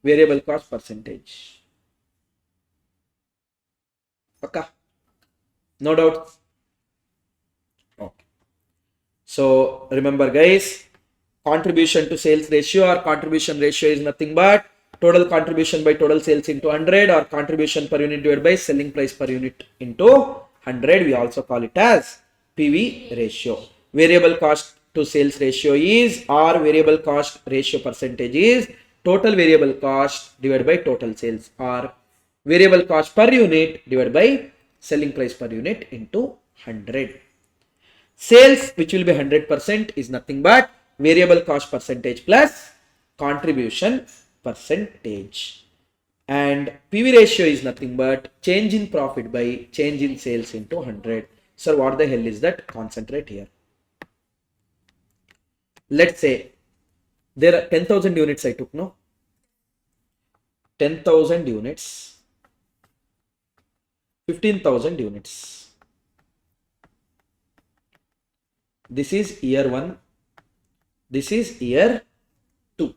variable cost percentage? Okay. No doubt. Okay. So remember guys, contribution to sales ratio or contribution ratio is nothing but total contribution by total sales into 100, or contribution per unit divided by selling price per unit into 100. We also call it as PV ratio. Variable cost to sales ratio is, or variable cost ratio percentage is, total variable cost divided by total sales, or variable cost per unit divided by selling price per unit into 100. Sales, which will be 100%, is nothing but variable cost percentage plus contribution percentage. And PV ratio is nothing but change in profit by change in sales into 100. So what the hell is that? Concentrate here. Let's say there are 10,000 units I took, no? 10,000 units, 15,000 units. This is year 1. This is year 2.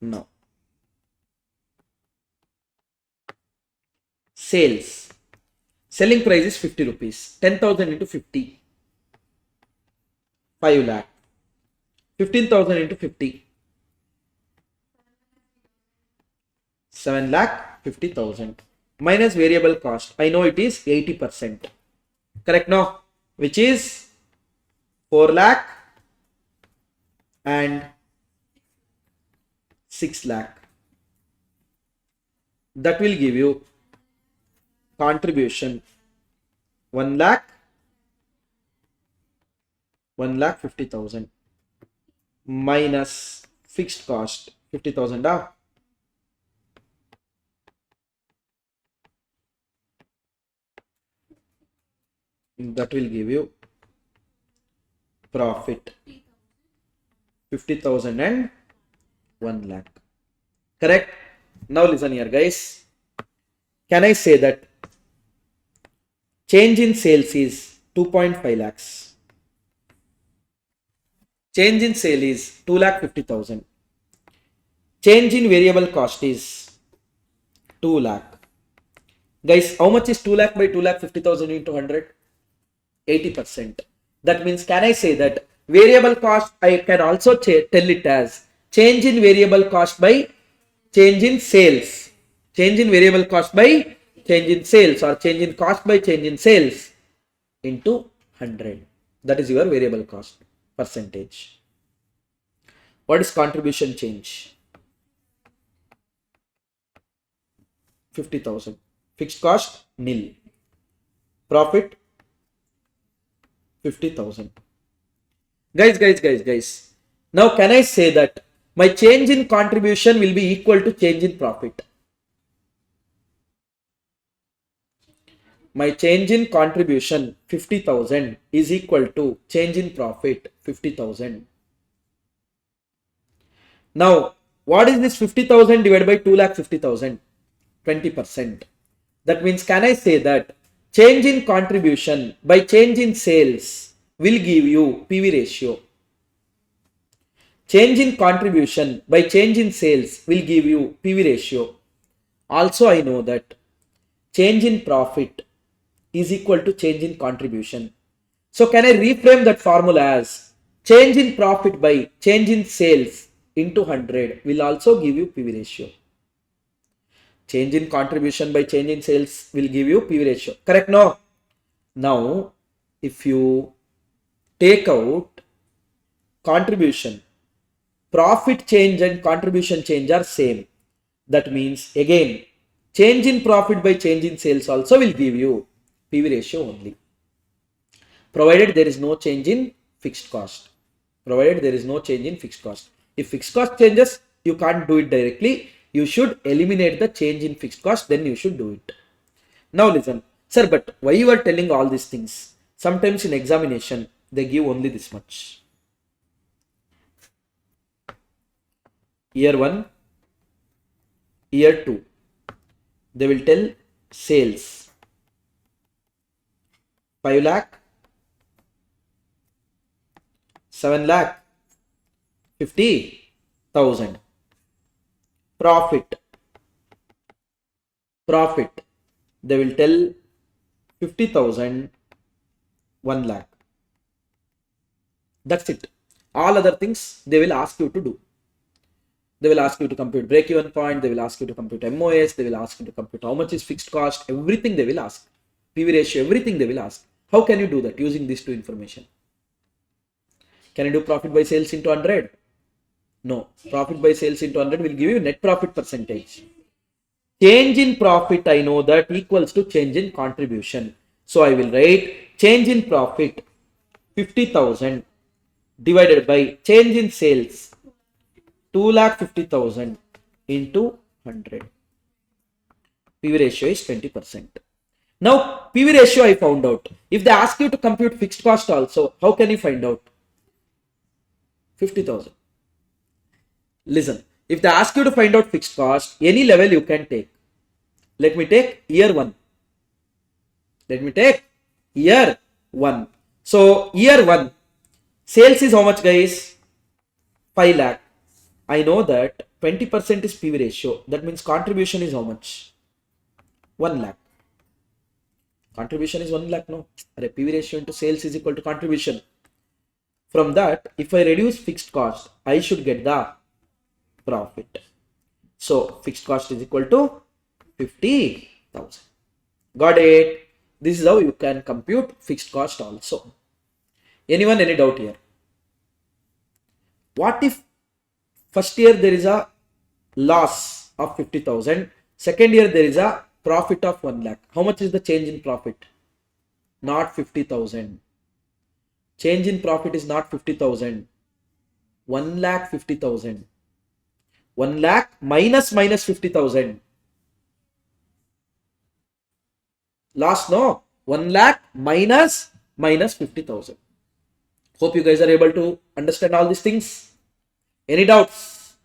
Now, sales. Selling price is 50 rupees. 10,000 into 50. 5 lakh. 15,000 into 50. 7 lakh 50,000. Minus variable cost. I know it is 80%. Correct now? Which is 4 lakh and 6 lakh. That will give you contribution 1 lakh 50,000 minus fixed cost 50,000. That will give you profit 50,000 and 1 lakh. Correct? Now listen here, guys. Can I say that change in sales is 2.5 lakhs? Change in sale is 2,50,000. Change in variable cost is 2 lakh. Guys, how much is 2 lakh by 2,50,000 into 100? 80%. That means, can I say that variable cost, I can also tell it as change in variable cost by change in sales. Change in variable cost by change in sales, or change in cost by change in sales into 100. That is your variable cost percentage. What is contribution change? 50,000. Fixed cost nil. Profit 50,000. Guys. Now can I say that my change in contribution will be equal to change in profit? My change in contribution 50,000 is equal to change in profit 50,000. Now, what is this 50,000 divided by 2,50,000? 20%. That means, can I say that change in contribution by change in sales will give you PV ratio? Change in contribution by change in sales will give you PV ratio. Also, I know that change in profit is equal to change in contribution. So, can I reframe that formula as change in profit by change in sales into 100 will also give you PV ratio. Change in contribution by change in sales will give you PV ratio. Correct? No? Now, if you take out contribution, profit change and contribution change are same. That means, again, change in profit by change in sales also will give you PV ratio only, provided there is no change in fixed cost. If fixed cost changes, you can't do it directly. You should eliminate the change in fixed cost, then you should do it. Now listen, sir, but why you are telling all these things? Sometimes in examination, they give only this much. Year 1, year 2, they will tell sales 5 lakh, 7 lakh 50,000. Profit, they will tell 50,000, 1 lakh. That's it. All other things they will ask you to do. They will ask you to compute break-even point. They will ask you to compute MOS. They will ask you to compute how much is fixed cost. Everything they will ask. PV ratio, everything they will ask. How can you do that using these two information? Can you do profit by sales into 100? No. Profit by sales into 100 will give you net profit percentage. Change in profit, I know that equals to change in contribution. So I will write change in profit 50,000 divided by change in sales 2,50,000 into 100. PV ratio is 20%. Now PV ratio I found out. If they ask you to compute fixed cost also, how can you find out? 50,000. Listen, if they ask you to find out fixed cost, any level you can take. Let me take year 1. Let me take year 1. So year 1, sales is how much, guys? 5 lakh. I know that 20% is PV ratio. That means contribution is how much? 1 lakh. Contribution is 1 lakh, no? PV ratio into sales is equal to contribution. From that, if I reduce fixed cost, I should get the profit. So fixed cost is equal to 50,000. Got it? This is how you can compute fixed cost also. Anyone, any doubt here? What if first year there is a loss of 50,000, second year there is a profit of 1 lakh. How much is the change in profit? Not 50,000. Change in profit is not 50,000. 1,50,000. 1 lakh minus 50,000. Loss, no? 1 lakh minus 50,000. Hope you guys are able to understand all these things. Any doubts?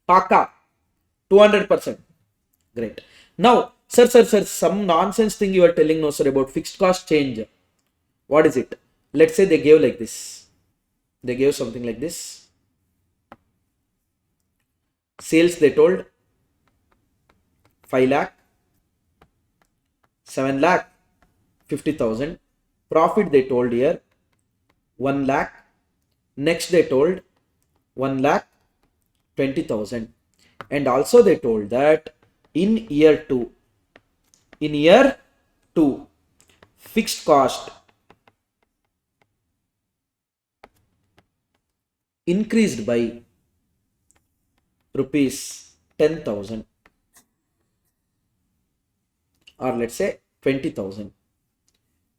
Paka. 200%. Great. Now, sir, some nonsense thing you are telling no, sir, about fixed cost change. What is it? Let's say they gave like this. They gave something like this. Sales they told 5 lakh, 7 lakh, 50,000. Profit they told here 1 lakh. Next they told 1 lakh 20,000. And also they told that in year 2, fixed cost increased by rupees 10,000 or let's say 20,000.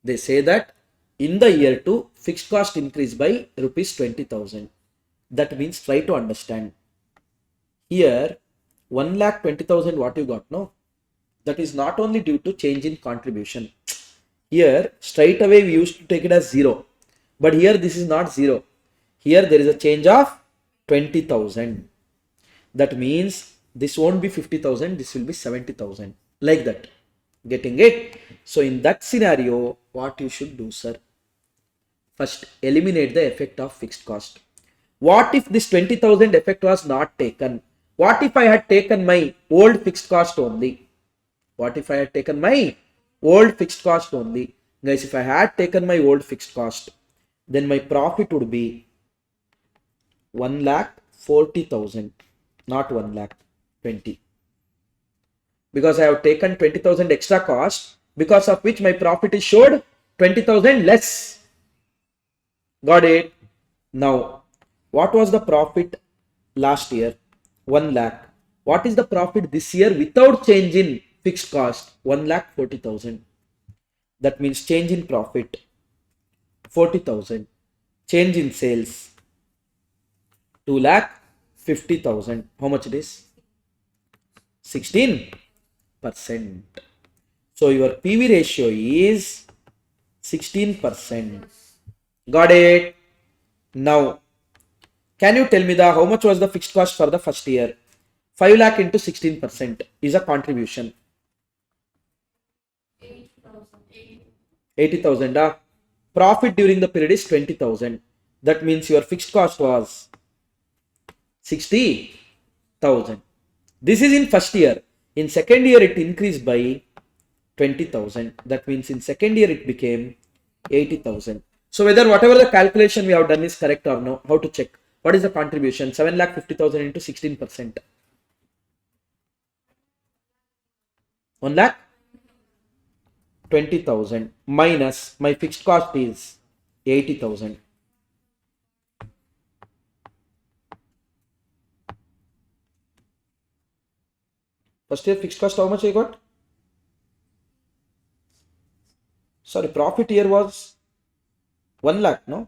They say that in the year 2 fixed cost increased by rupees 20,000. That means try to understand. Here 1,20,000 what you got, no? That is not only due to change in contribution. Here straight away we used to take it as 0. But here this is not 0. Here there is a change of 20,000. That means this won't be 50,000, this will be 70,000. Like that. Getting it? So in that scenario, what you should do, sir? First, eliminate the effect of fixed cost. What if this 20,000 effect was not taken? What if I had taken my old fixed cost only? What if I had taken my old fixed cost only? Guys, if I had taken my old fixed cost, then my profit would be 1,40,000, not 1,20,000. Because I have taken 20,000 extra cost, because of which my profit is showed 20,000 less. Got it? Now, what was the profit last year? 1 lakh. What is the profit this year without change in fixed cost? 1,40,000. That means change in profit 40,000. Change in sales 2,50,000. How much it is? 16%. So your PV ratio is 16%. Got it? Now, can you tell me how much was the fixed cost for the first year? 5 lakh into 16% is a contribution. 80,000. Profit during the period is 20,000. That means your fixed cost was 60,000. This is in first year. In second year, it increased by 20,000. That means in second year, it became 80,000. So whether whatever the calculation we have done is correct or no, how to check? What is the contribution? 7,50,000 into 16%. 1,20,000 minus my fixed cost is 80,000. First year fixed cost, how much I got? Sorry, profit here was 1 lakh, no?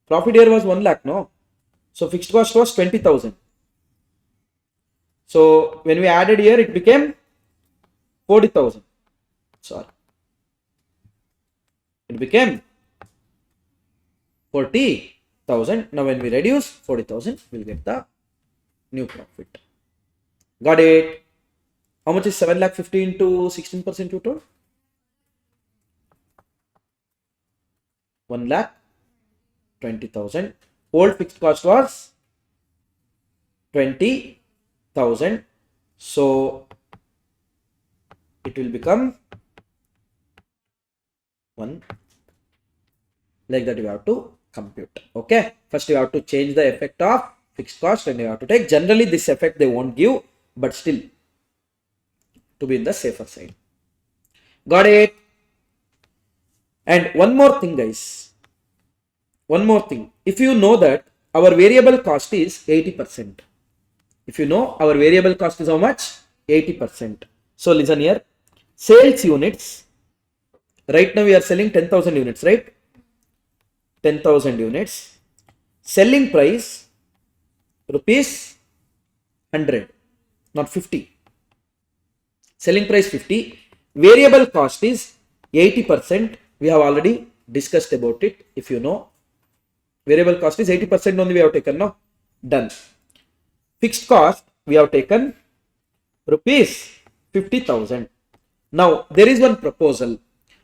Profit here was 1 lakh, no? So fixed cost was 20,000. So when we added here, it became 40,000. Sorry. It became 40,000. Now when we reduce 40,000, we'll get the new profit. Got it? How much is 7,50,000 into 16% you told? 1,20,000. Old fixed cost was 20,000. So it will become 1. Like that you have to compute. Okay. First you have to change the effect of fixed cost and you have to take. Generally this effect they won't give, but still to be in the safer side. Got it? And one more thing, guys. One more thing. If you know that our variable cost is 80%. If you know our variable cost is how much? 80%. So listen here. Sales units. Right now we are selling 10,000 units, right? 10,000 units. Selling price rupees 100, not 50. Selling price 50. Variable cost is 80%. We have already discussed about it. If you know, variable cost is 80% only we have taken, no? Done. Fixed cost we have taken rupees 50,000. Now there is one proposal.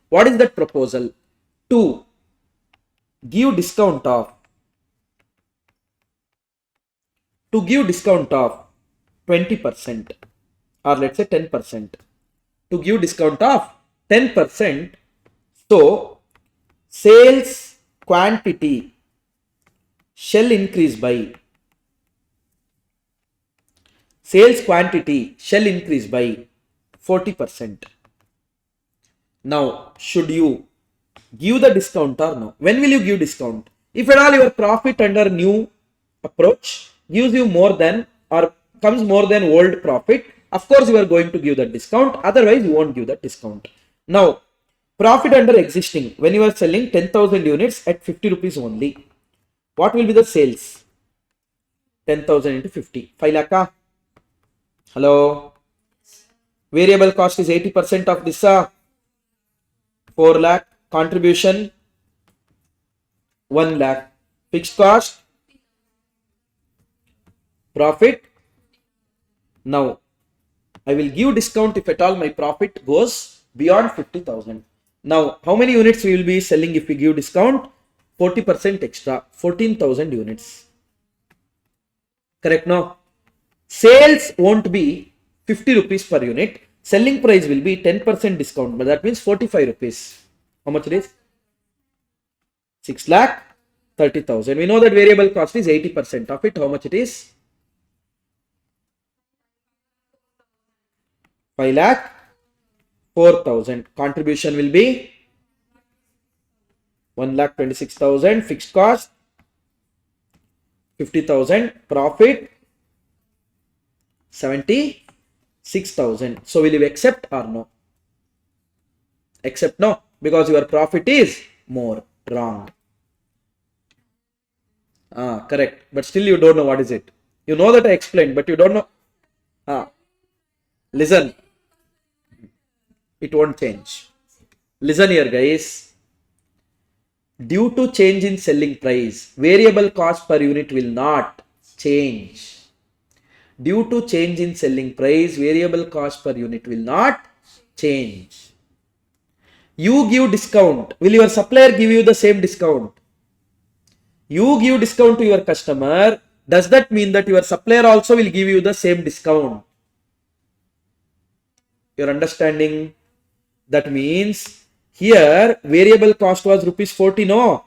What is that proposal? To give discount of 20% or let's say 10%. To give discount of 10%. So sales quantity shall increase by 40%. Now should you give the discount or no? When will you give discount? If at all your profit under new approach gives you more than or comes more than old profit, of course you are going to give that discount. Otherwise you won't give that discount. Now profit under existing, when you are selling 10,000 units at 50 rupees only, what will be the sales? 10,000 into 50, 5 lakh. Hello? Variable cost is 80% of this, 4 lakh. Contribution 1 lakh. Fixed cost, profit. Now I will give discount if at all my profit goes beyond 50,000. Now how many units we will be selling if we give discount? 40% extra, 14,000 units. Correct? No? Sales won't be 50 rupees per unit. Selling price will be 10% discount, but that means 45 rupees. How much it is? 6,30,000. We know that variable cost is 80% of it. How much it is? 5,04,000. Contribution will be 1,26,000. Fixed cost 50,000. Profit 76,000. So will you accept or no? Accept, no, because your profit is more. Wrong. Correct. But still you don't know what is it. You know that I explained, but you don't know. Listen. It won't change. Listen here, guys. Due to change in selling price, variable cost per unit will not change. Due to change in selling price, variable cost per unit will not change. You give discount. Will your supplier give you the same discount? You give discount to your customer. Does that mean that your supplier also will give you the same discount? You're understanding? That means here variable cost was rupees 40, no?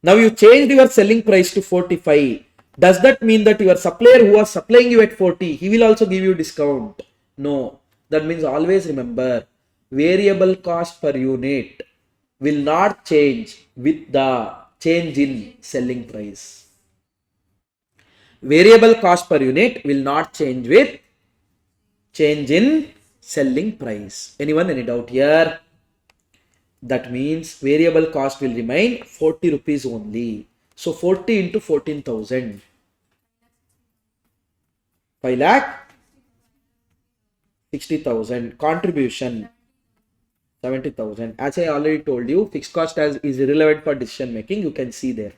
Now you changed your selling price to 45. Does that mean that your supplier who was supplying you at 40, he will also give you discount? No. That means always remember, variable cost per unit will not change with the change in selling price. Variable cost per unit will not change with change in selling price. Anyone, any doubt here? That means variable cost will remain 40 rupees only. So 40 into 14,000. 5 lakh 60,000. Contribution 70,000. As I already told you, fixed cost is irrelevant for decision making. You can see there.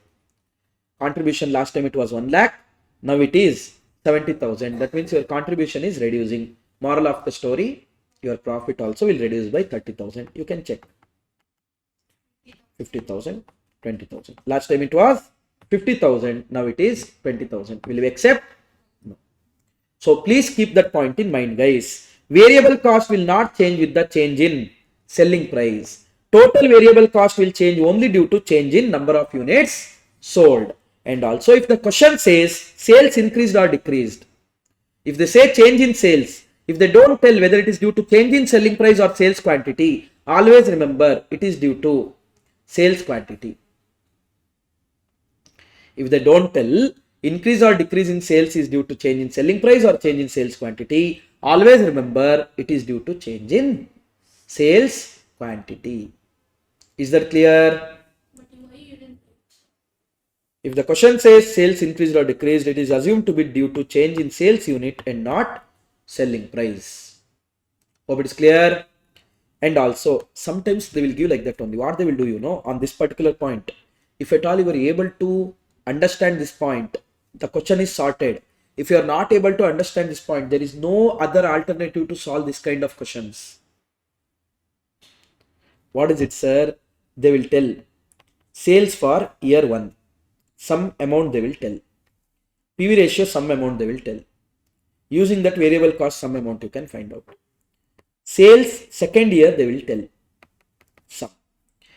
Contribution last time it was 1 lakh. Now it is 70,000. That means your contribution is reducing. Moral of the story, your profit also will reduce by 30,000. You can check. 50,000, 20,000. Last time it was 50,000. Now it is 20,000. Will you accept? No. So please keep that point in mind, guys. Variable cost will not change with the change in selling price. Total variable cost will change only due to change in number of units sold. And also if the question says sales increased or decreased, if they say change in sales, if they don't tell whether it is due to change in selling price or sales quantity, always remember it is due to sales quantity. If they don't tell increase or decrease in sales is due to change in selling price or change in sales quantity, always remember it is due to change in sales quantity. Is that clear? If the question says sales increased or decreased, it is assumed to be due to change in sales unit and not selling price. Hope it is clear. And also sometimes they will give like that only. What they will do, on this particular point, if at all you are able to understand this point, the question is sorted. If you are not able to understand this point, there is no other alternative to solve this kind of questions. What is it, sir? They will tell sales for year 1, some amount they will tell. PV ratio, some amount they will tell. Using that variable cost, some amount you can find out. Sales second year they will tell some,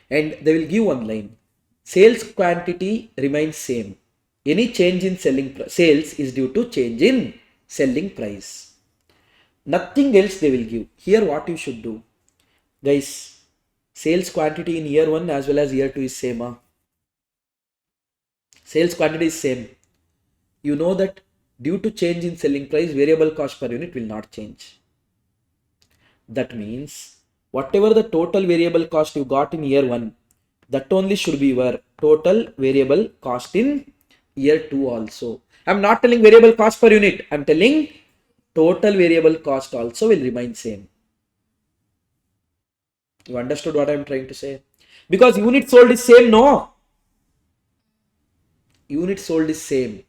and they will give one line. Sales quantity remains same. Any change in sales is due to change in selling price. Nothing else they will give. Here what you should do, guys, sales quantity in year 1 as well as year 2 is same. Sales quantity is same. You know that due to change in selling price, variable cost per unit will not change. That means whatever the total variable cost you got in year 1, that only should be your total variable cost in year 2 also. I am not telling variable cost per unit. I am telling total variable cost also will remain same. You understood what I am trying to say? Because unit sold is same, no? Unit sold is same.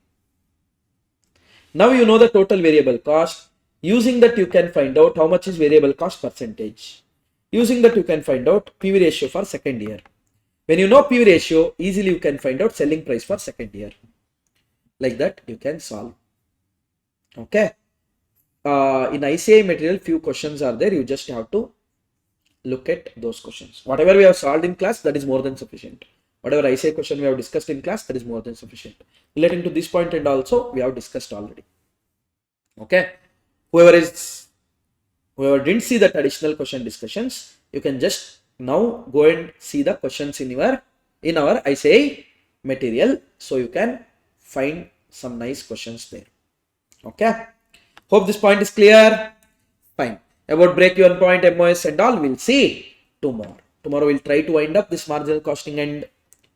Now you know the total variable cost. Using that you can find out how much is variable cost percentage. Using that you can find out PV ratio for second year. When you know PV ratio, easily you can find out selling price for second year. Like that you can solve. Okay. In ICA material, few questions are there. You just have to look at those questions. Whatever we have solved in class, that is more than sufficient. Whatever ICA question we have discussed in class, that is more than sufficient. Relating to this point and also we have discussed already. Okay. Whoever didn't see that additional question discussions, you can just now go and see the questions in our ICA material, so you can find some nice questions there. Okay. Hope this point is clear. Fine. About break-even point, MOS and all, we'll see tomorrow. Tomorrow we'll try to wind up this marginal costing and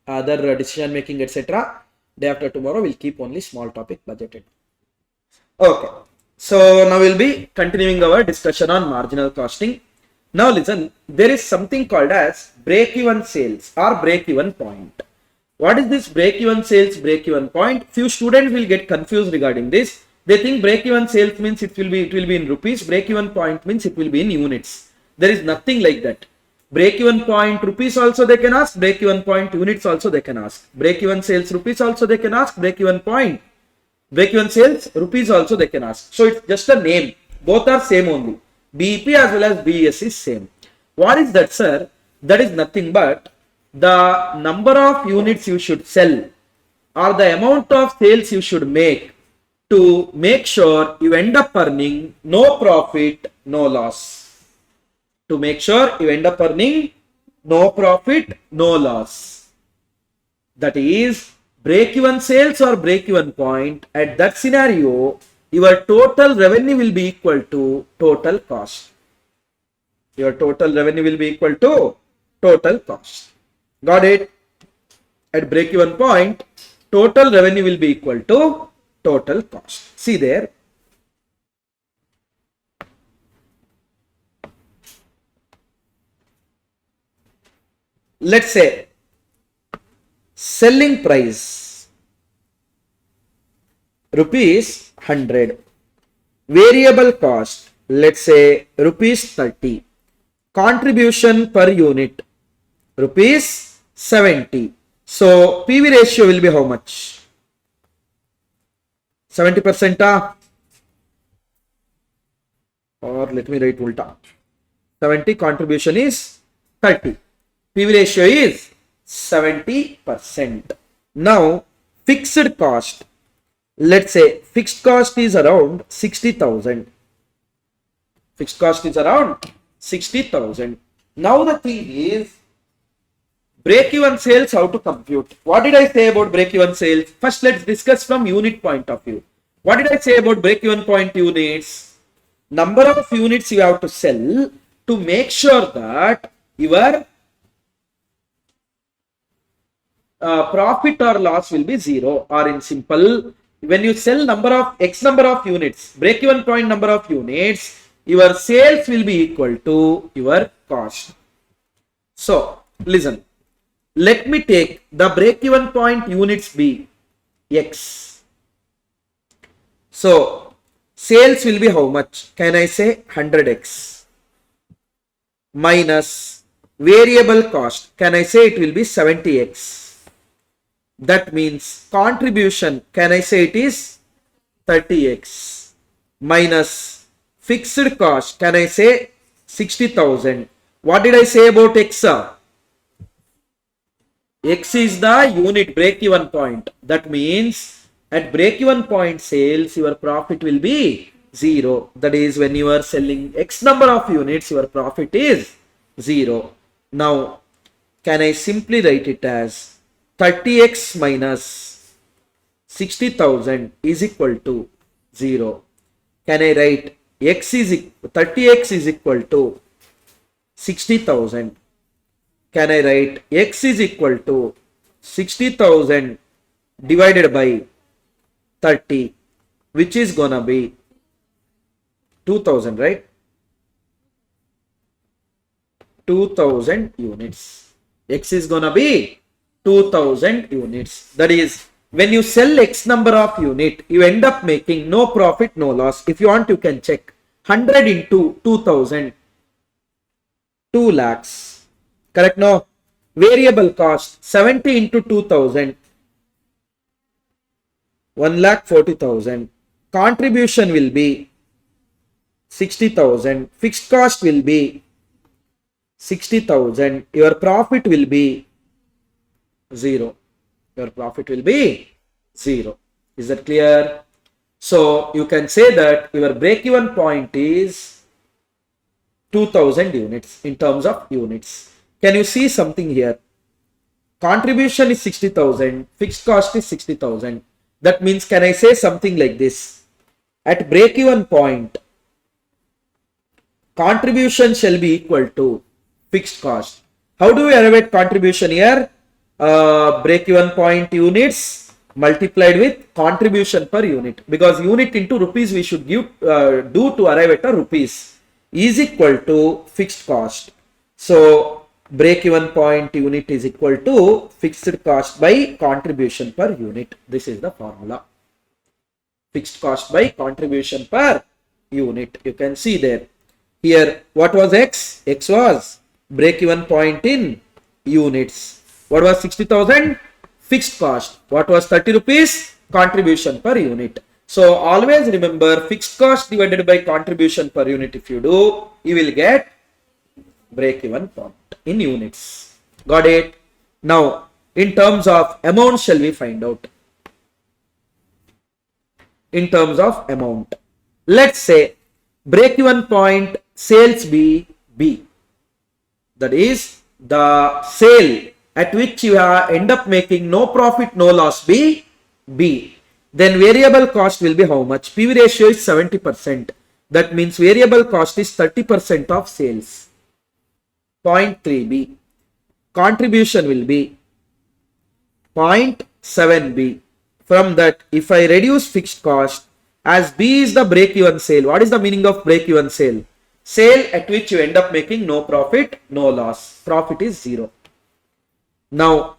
other decision making, etc. Day after tomorrow we'll keep only small topic budgeted. Okay. So now we'll be continuing our discussion on marginal costing. Now listen, there is something called as break-even sales or break-even point. What is this break-even sales, break-even point? Few students will get confused regarding this. They think break-even sales means it will be in rupees. Break-even point means it will be in units. There is nothing like that. Break-even point rupees also they can ask. Break-even point units also they can ask. Break-even sales rupees also they can ask. Break-even point, break-even sales rupees also they can ask. So it's just a name. Both are same only. BEP as well as BES is same. What is that, sir? That is nothing but the number of units you should sell or the amount of sales you should make to make sure you end up earning no profit, no loss. To make sure you end up earning no profit, no loss. That is break-even sales or break-even point. At that scenario, your total revenue will be equal to total cost. Your total revenue will be equal to total cost. Got it? At break-even point, total revenue will be equal to total cost. See there. Let's say selling price rupees 100, variable cost let's say rupees 30, contribution per unit rupees 70. So PV ratio will be how much? 70%, or let me write ulta. 70, contribution is 30. PV ratio is 70%. Now fixed cost, let's say fixed cost is around 60,000. Fixed cost is around 60,000. Now the thing is break-even sales, how to compute. What did I say about break-even sales? First let's discuss from unit point of view. What did I say about break-even point units? Number of units you have to sell to make sure that your profit or loss will be zero, or in simple, when you sell X number of units, break-even point number of units, your sales will be equal to your cost. So listen, let me take the break-even point units be X. So sales will be how much? Can I say 100x minus variable cost? Can I say it will be 70x? That means contribution, can I say it is 30x minus fixed cost, can I say 60,000. What did I say about X? X is the unit break-even point. That means at break-even point sales, your profit will be zero. That is, when you are selling X number of units, your profit is zero. Now, can I simply write it as 30x minus 60,000 is equal to 0. Can I write 30x is equal to 60,000. Can I write x is equal to 60,000 divided by 30, which is gonna be 2,000, right? 2,000 units. X is gonna be 2,000 units. That is, when you sell X number of unit, you end up making no profit, no loss. If you want, you can check 100 into 2,000, 2 lakhs. Correct? No. Variable cost 70 into 2,000, 1,40,000. Contribution will be 60,000. Fixed cost will be 60,000. Your profit will be 0. Your profit will be 0. Is that clear? So you can say that your break-even point is 2,000 units in terms of units. Can you see something here? Contribution is 60,000, fixed cost is 60,000. That means, can I say something like this? At break-even point, contribution shall be equal to fixed cost. How do we arrive at contribution here? Break-even point units multiplied with contribution per unit, because unit into rupees we should do to arrive at a rupees is equal to fixed cost. So break-even point unit is equal to fixed cost by contribution per unit. This is the formula. Fixed cost by contribution per unit. You can see there. Here, what was X? X was break-even point in units. What was 60,000? Fixed cost. What was 30 rupees? Contribution per unit. So always remember, fixed cost divided by contribution per unit. If you do, you will get break-even point in units. Got it? Now, in terms of amount, shall we find out? In terms of amount, let's say break-even point sales B. That is the sale at which you end up making no profit, no loss B. Then variable cost will be how much? PV ratio is 70%. That means variable cost is 30% of sales. Point 3B. Contribution will be 0.7B. From that, if I reduce fixed cost, as B is the break-even sale. What is the meaning of break-even sale? Sale at which you end up making no profit, no loss. Profit is 0. Now,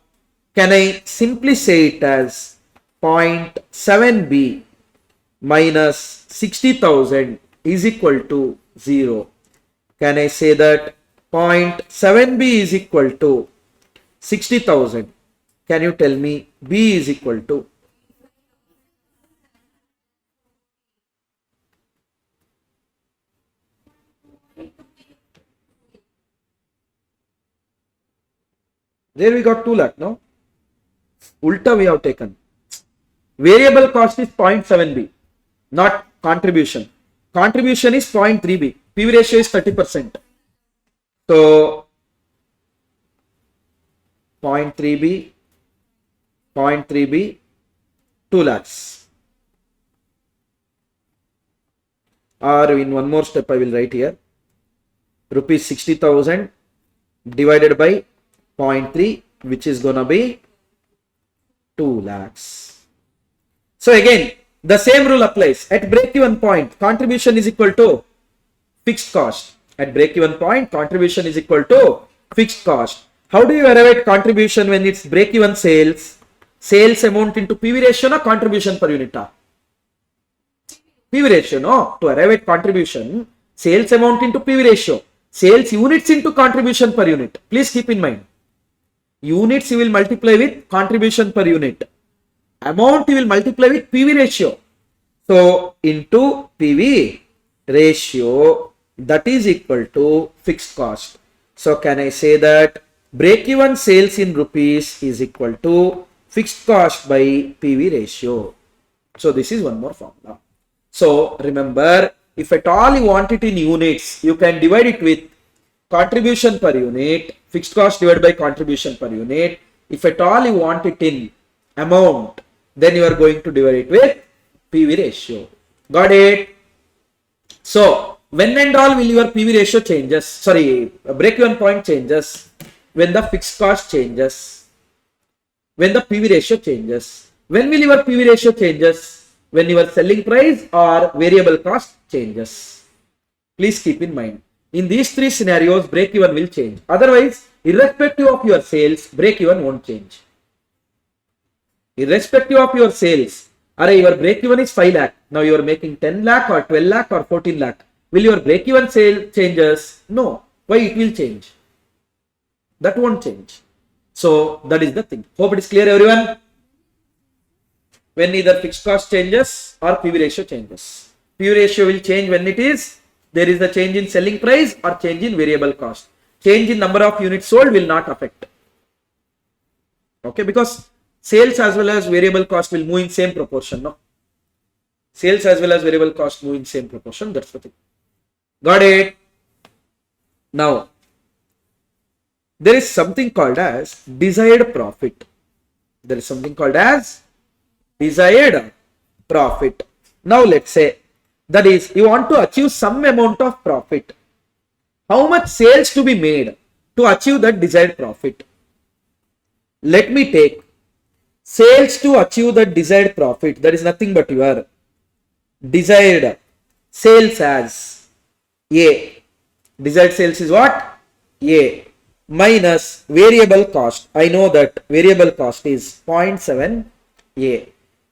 can I simply say it as 0.7B minus 60,000 is equal to 0? Can I say that 0.7B is equal to 60,000? Can you tell me B is equal to? There we got 2 lakh, no? Ulta we have taken. Variable cost is 0.7B, not contribution. Contribution is 0.3B. PV ratio is 30%. So, 0.3B, 2 lakhs. Or in one more step I will write here. Rupees 60,000 divided by 0.3, which is gonna be 2 lakhs. So again, the same rule applies. At break-even point, contribution is equal to fixed cost. At break-even point, contribution is equal to fixed cost. How do you arrive at contribution when it's break-even sales? Sales amount into PV ratio or contribution per unit? PV ratio, no? To arrive at contribution, sales amount into PV ratio. Sales units into contribution per unit. Please keep in mind. Units you will multiply with contribution per unit. Amount you will multiply with PV ratio. So, into PV ratio, that is equal to fixed cost. So, can I say that break-even sales in rupees is equal to fixed cost by PV ratio? So, this is one more formula. So, remember, if at all you want it in units, you can divide it with contribution per unit, fixed cost divided by contribution per unit. If at all you want it in amount, then you are going to divide it with PV ratio. Got it? So, when and all will your PV ratio changes? Sorry, break-even point changes when the fixed cost changes, when the PV ratio changes. When will your PV ratio changes? When your selling price or variable cost changes. Please keep in mind. In these 3 scenarios, break-even will change. Otherwise, irrespective of your sales, break-even won't change. Irrespective of your sales, your break-even is 5 lakh. Now you are making 10 lakh or 12 lakh or 14 lakh. Will your break-even sale changes? No. Why it will change? That won't change. So that is the thing. Hope it is clear, everyone. When either fixed cost changes or PV ratio changes. PV ratio will change when it is there is the change in selling price or change in variable cost. Change in number of units sold will not affect. Okay, because sales as well as variable cost will move in same proportion. No, sales as well as variable cost move in same proportion. That's the thing. Got it? Now, there is something called as desired profit. There is something called as desired profit. Now, let's say that is you want to achieve some amount of profit. How much sales to be made to achieve that desired profit? Let me take sales to achieve the desired profit. That is nothing but your desired sales as A. Desired sales is what? A minus variable cost. I know that variable cost is 0.7 A.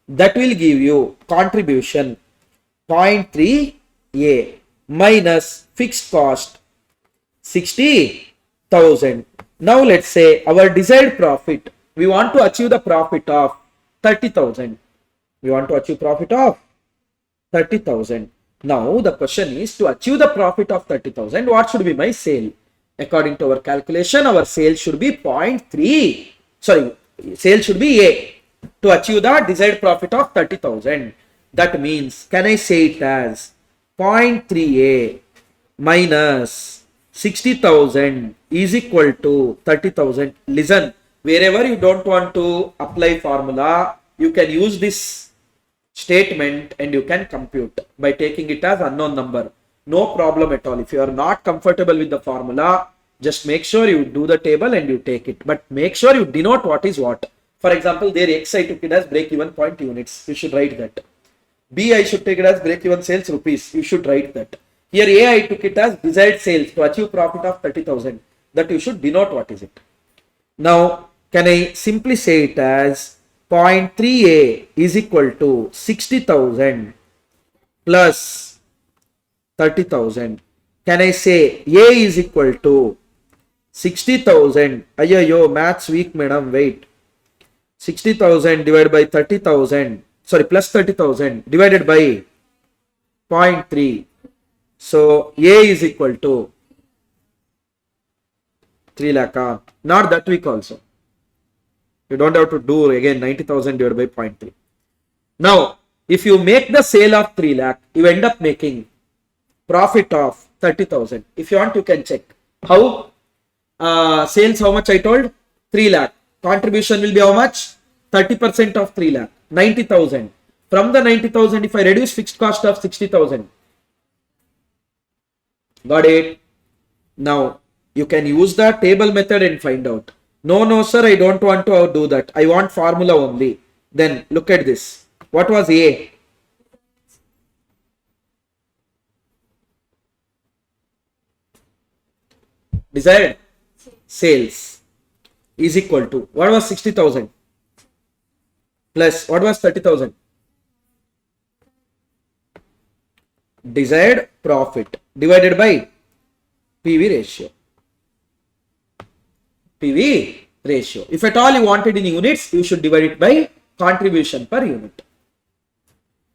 That will give you contribution 0.3 A minus fixed cost 60,000. Now let's say our desired profit, we want to achieve the profit of 30,000. We want to achieve profit of 30,000. Now the question is, to achieve the profit of 30,000, what should be my sale? According to our calculation, our sale should be 0.3 sorry, sales should be A to achieve the desired profit of 30,000. That means, can I say it as 0.3A minus 60,000 is equal to 30,000. Listen, wherever you don't want to apply formula, you can use this statement and you can compute by taking it as unknown number. No problem at all. If you are not comfortable with the formula, just make sure you do the table and you take it. But make sure you denote what is what. For example, there X I took it as break-even point units. You should write that. B I should take it as break-even sales rupees. You should write that. Here A I took it as desired sales to achieve profit of 30,000. That you should denote what is it. Now, can I simply say it as 0.3A is equal to 60,000 plus 30,000. Can I say A is equal to 60,000? Ayyo, maths weak, madam. Wait. 60,000 divided by 30,000. Sorry, plus 30,000 divided by 0.3. So A is equal to 3 lakh. Not that week also. You don't have to do again 90,000 divided by 0.3. Now, if you make the sale of 3 lakh, you end up making profit of 30,000. If you want, you can check. How? Sales, how much I told? 3 lakh. Contribution will be how much? 30% of 3 lakh. 90,000. From the 90,000, if I reduce fixed cost of 60,000. Got it? Now, you can use the table method and find out. No, sir, I don't want to do that. I want formula only. Then look at this. What was A? Desired sales is equal to, what was 60,000 plus what was 30,000? Desired profit divided by PV ratio. PV ratio. If at all you wanted in units, you should divide it by contribution per unit.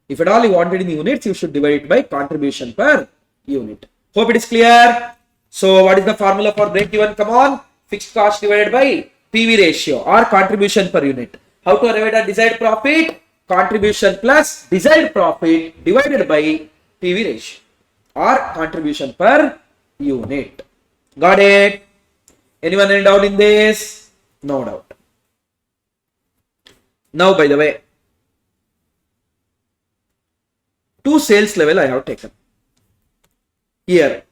If at all you wanted in units, you should divide it by contribution per unit. Hope it is clear. So what is the formula for break even? Come on. Fixed cost divided by PV ratio or contribution per unit. How to arrive at desired profit? Contribution plus desired profit divided by PV ratio or contribution per unit. Got it? Anyone any doubt in this? No doubt. Now, by the way, two sales level I have taken. Here,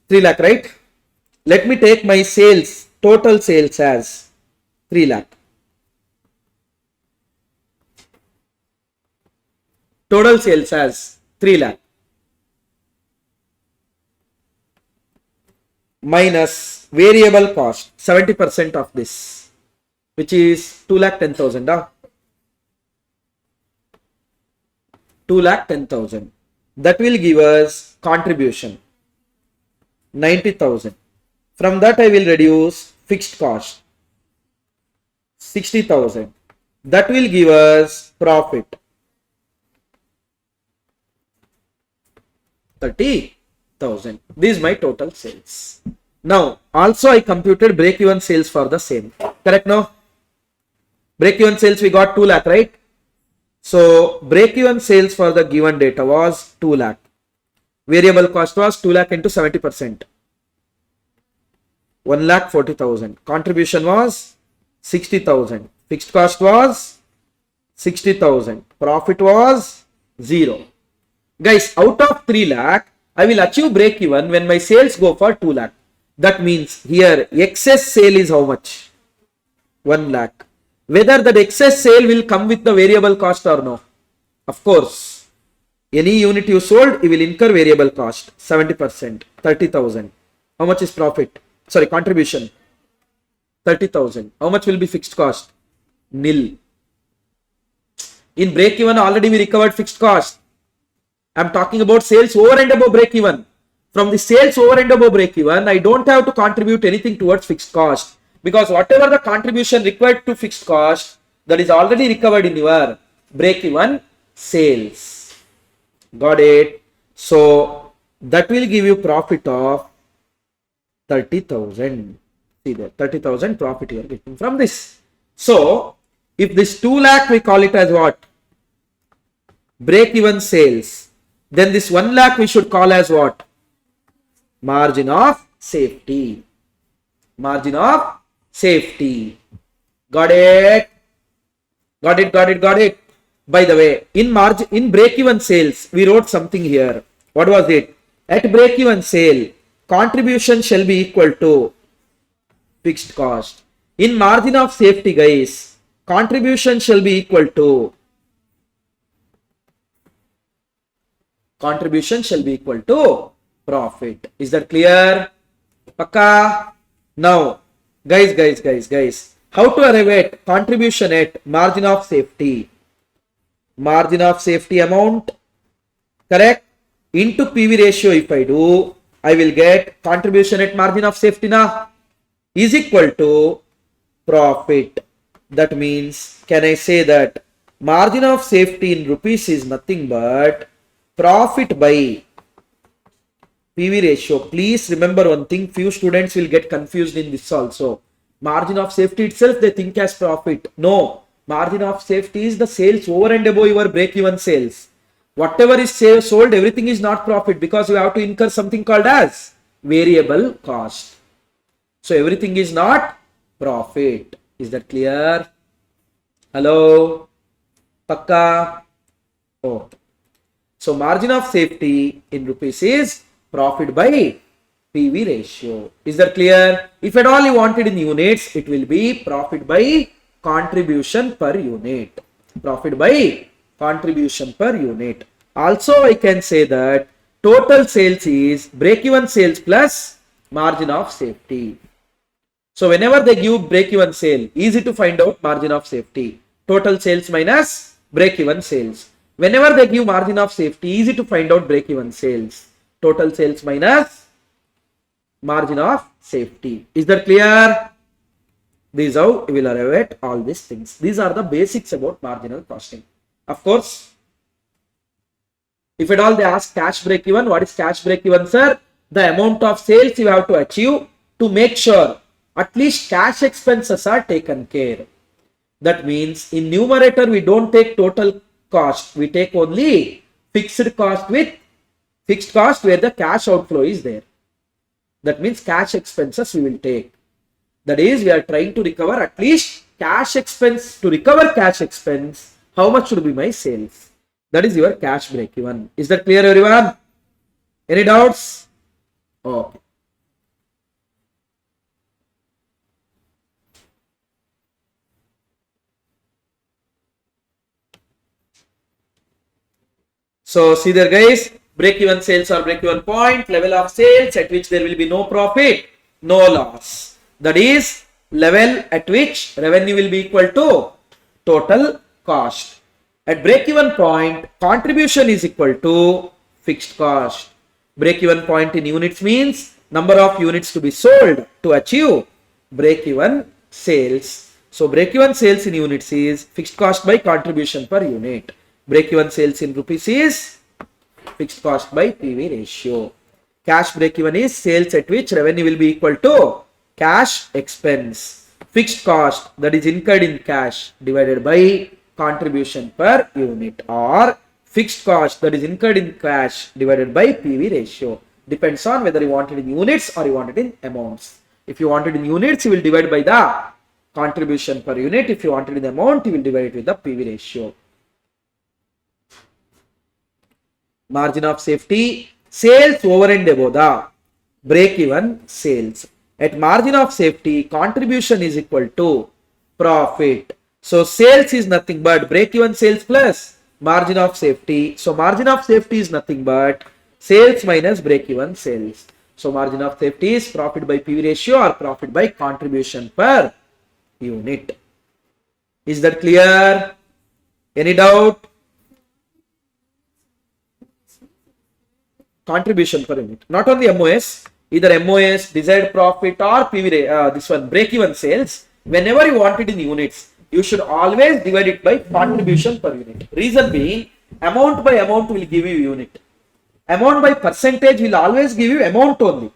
3 lakh, right? Let me take my sales, total sales as 3 lakh. Total sales as 3 lakh. Minus variable cost, 70% of this, which is 2,10,000. 2,10,000. That will give us contribution 90,000. From that I will reduce fixed cost 60,000. That will give us profit 30,000. This is my total sales. Now also I computed break even sales for the same. Correct now? Break even sales we got 2 lakh, right? So break even sales for the given data was 2 lakh. Variable cost was 2 lakh into 70%. 1,40,000. Contribution was 60,000. Fixed cost was 60,000. Profit was 0. Guys, out of 3 lakh, I will achieve break even when my sales go for 2 lakh. That means here excess sale is how much? 1 lakh. Whether that excess sale will come with the variable cost or no? Of course. Any unit you sold, you will incur variable cost. 70%. 30,000. How much is profit? Sorry, contribution. 30,000. How much will be fixed cost? Nil. In break even already we recovered fixed cost. I am talking about sales over and above break even. From the sales over and above break even, I don't have to contribute anything towards fixed cost. Because whatever the contribution required to fixed cost, that is already recovered in your break even sales. Got it? So that will give you profit of 30,000. See there, 30,000 profit you are getting from this. So, if this 2 lakh we call it as what? Break-even sales. Then this 1 lakh we should call as what? Margin of safety. Margin of safety. Got it? Got it. By the way, in break-even sales, we wrote something here. What was it? At break-even sale, contribution shall be equal to fixed cost. In margin of safety, guys, contribution shall be equal to profit. Is that clear? Pakka? Now, guys, how to arrive at contribution at margin of safety? Margin of safety amount, correct? Into PV ratio if I do, I will get contribution at margin of safety now is equal to profit. That means, can I say that margin of safety in rupees is nothing but profit by PV ratio. Please remember one thing, few students will get confused in this also. Margin of safety itself they think as profit. No, margin of safety is the sales over and above your break-even sales. Whatever is sold, everything is not profit because you have to incur something called as variable cost. So everything is not profit. Is that clear? Hello? Pakka? Oh. So margin of safety in rupees is profit by PV ratio. Is that clear? If at all you want it in units, it will be profit by contribution per unit. Profit by contribution per unit. Also, I can say that total sales is break-even sales plus margin of safety. So whenever they give break-even sale, easy to find out margin of safety. Total sales minus break-even sales. Whenever they give margin of safety, easy to find out break-even sales. Total sales minus margin of safety. Is that clear? This is how we will arrive at all these things. These are the basics about marginal costing. Of course, if at all they ask cash break-even, what is cash break-even, sir? The amount of sales you have to achieve to make sure at least cash expenses are taken care. That means in numerator we don't take total cost, we take only fixed cost with fixed cost where the cash outflow is there. That means cash expenses we will take. That is, we are trying to recover at least cash expense. To recover cash expense, how much should be my sales? That is your cash break even. Is that clear, everyone? Any doubts? Okay. So see there, guys, break-even sales or break-even point, level of sales at which there will be no profit, no loss. That is level at which revenue will be equal to total cost. At break-even point, contribution is equal to fixed cost. Break-even point in units means number of units to be sold to achieve break-even sales. So break-even sales in units is fixed cost by contribution per unit. Break-even sales in rupees is fixed cost by PV ratio. Cash break-even is sales at which revenue will be equal to cash expense. Fixed cost, that is incurred in cash, divided by contribution per unit, or fixed cost, that is incurred in cash, divided by PV ratio. Depends on whether you want it in units or you want it in amounts. If you want it in units, you will divide by the contribution per unit. If you want it in amount, you will divide it with the PV ratio. Margin of safety, sales over and above the break-even sales. At margin of safety, contribution is equal to profit. So sales is nothing but break-even sales plus margin of safety. So margin of safety is nothing but sales minus break-even sales. So margin of safety is profit by PV ratio or profit by contribution per unit. Is that clear? Any doubt? Contribution per unit. Not only MOS, either MOS, desired profit or PV, this one break-even sales. Whenever you want it in units, you should always divide it by contribution per unit. Reason being, amount by amount will give you unit. Amount by percentage will always give you amount only.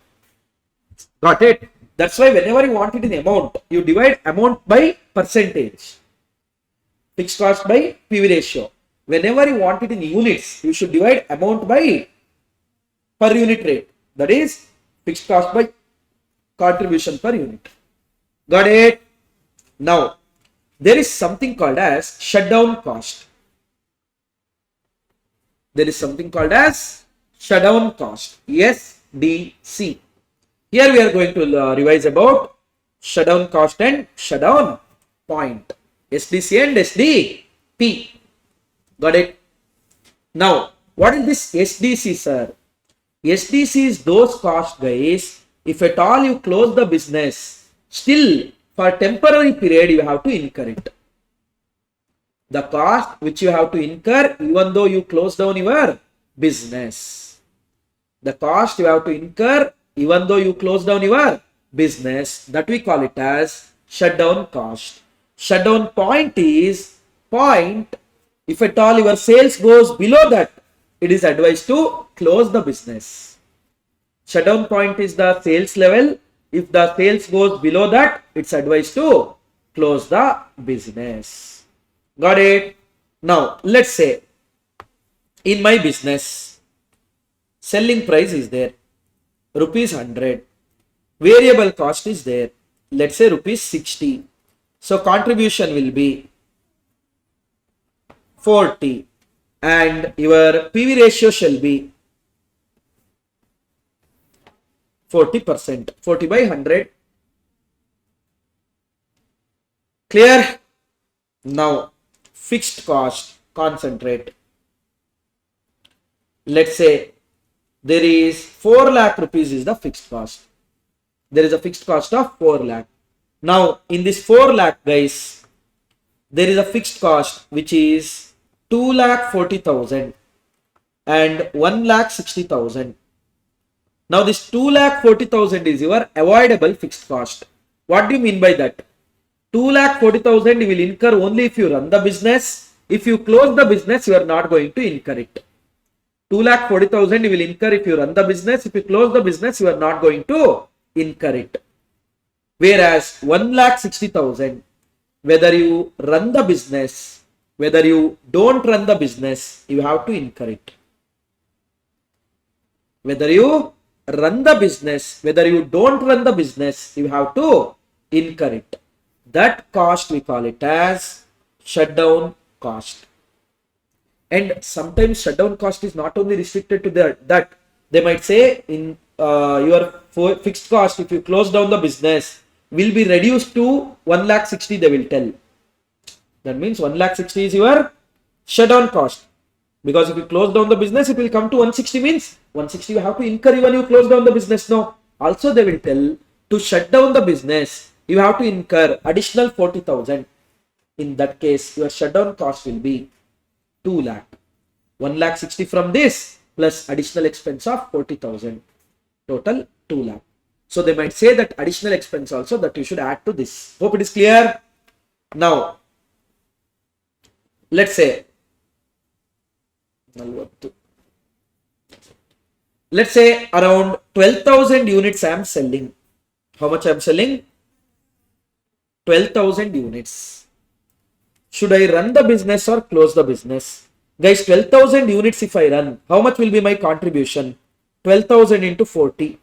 Got it? That's why whenever you want it in amount, you divide amount by percentage. Fixed cost by PV ratio. Whenever you want it in units, you should divide amount by per unit rate. That is fixed cost by contribution per unit. Got it? Now, there is something called as shutdown cost. There is something called as shutdown cost, SDC. Here we are going to revise about shutdown cost and shutdown point, SDC and SDP. Got it? Now, what is this SDC, sir? SDC is those costs, guys. If at all you close the business, still for temporary period you have to incur it. The cost which you have to incur even though you close down your business. The cost you have to incur even though you close down your business, that we call it as shutdown cost. Shutdown point is point if at all your sales goes below that, it is advised to close the business. Shutdown point is the sales level. If the sales goes below that, it's advised to close the business. Got it? Now, let's say in my business, selling price is there, rupees 100. Variable cost is there, let's say rupees 60. So, contribution will be 40 and your PV ratio shall be 40%, 40 by 100. Clear? Now, fixed cost, concentrate. Let's say there is 4 lakh rupees is the fixed cost. There is a fixed cost of 4 lakh. Now, in this 4 lakh, guys, there is a fixed cost which is 2,40,000 and 1,60,000. Now this 2,40,000 is your avoidable fixed cost. What do you mean by that? 2,40,000 you will incur only if you run the business. If you close the business, you are not going to incur it. 2,40,000 you will incur if you run the business. If you close the business, you are not going to incur it. Whereas 1,60,000, whether you run the business, whether you don't run the business, you have to incur it. Whether you run the business, whether you don't run the business, you have to incur it. That cost we call it as shutdown cost. And sometimes shutdown cost is not only restricted to that. They might say in your fixed cost, if you close down the business, will be reduced to 1,60,000, they will tell. That means 1,60,000 is your shutdown cost. Because if you close down the business, it will come to 160, means 160 you have to incur when you close down the business. No. Also they will tell to shut down the business, you have to incur additional 40,000. In that case, your shutdown cost will be 2 lakh. 1,60,000 from this plus additional expense of 40,000. Total 2 lakh. So they might say that additional expense also that you should add to this. Hope it is clear. Now, let's say around 12,000 units I am selling. How much I am selling? 12,000 units. Should I run the business or close the business? Guys, 12,000 units if I run, how much will be my contribution? 12,000 into 40.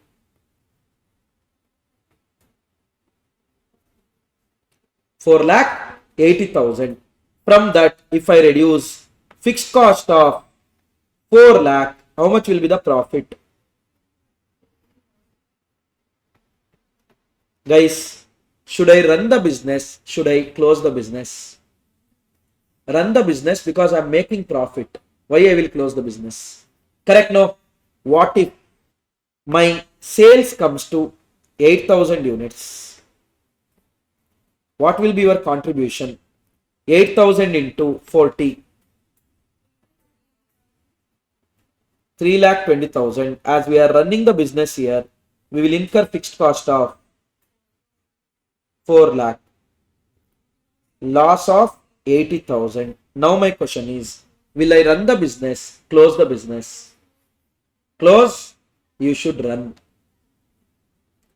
4,80,000. From that, if I reduce fixed cost of 4 lakh, how much will be the profit? Guys, should I run the business? Should I close the business? Run the business because I am making profit. Why I will close the business? Correct? No. What if my sales comes to 8,000 units? What will be your contribution? 8,000 into 40. 3,20,000. As we are running the business here, we will incur fixed cost of 4 lakh. Loss of 80,000. Now my question is, will I run the business, close the business? Close, you should run.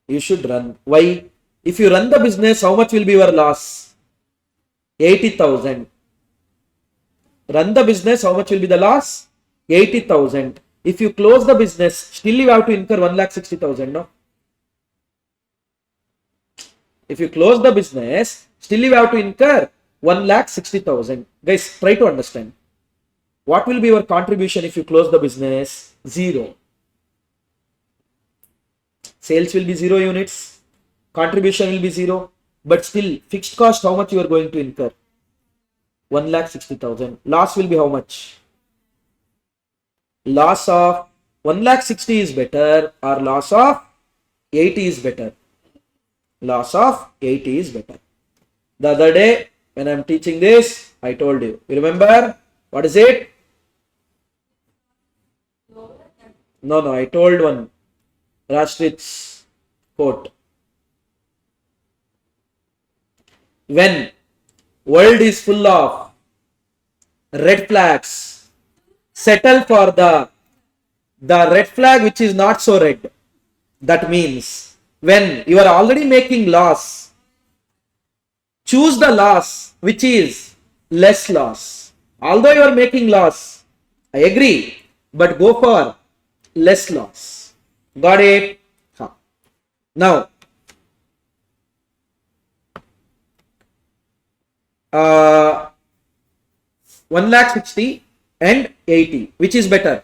You should run. Why? If you run the business, how much will be your loss? 80,000. Run the business, how much will be the loss? 80,000. If you close the business, still you have to incur 1,60,000, no? If you close the business, still you have to incur 1,60,000. Guys, try to understand. What will be your contribution if you close the business? 0. Sales will be 0 units. Contribution will be 0. But still, fixed cost, how much you are going to incur? 1,60,000. Loss will be how much? Loss of 1,60,000 is better or loss of 80 is better? Loss of 80 is better. The other day when I am teaching this, I told you. You remember? What is it? No, I told one. Rastrith's quote. When world is full of red flags, settle for the red flag which is not so red. That means when you are already making loss, choose the loss which is less loss. Although you are making loss, I agree, but go for less loss. Got it? Now, 1,60,000 and 80, which is better?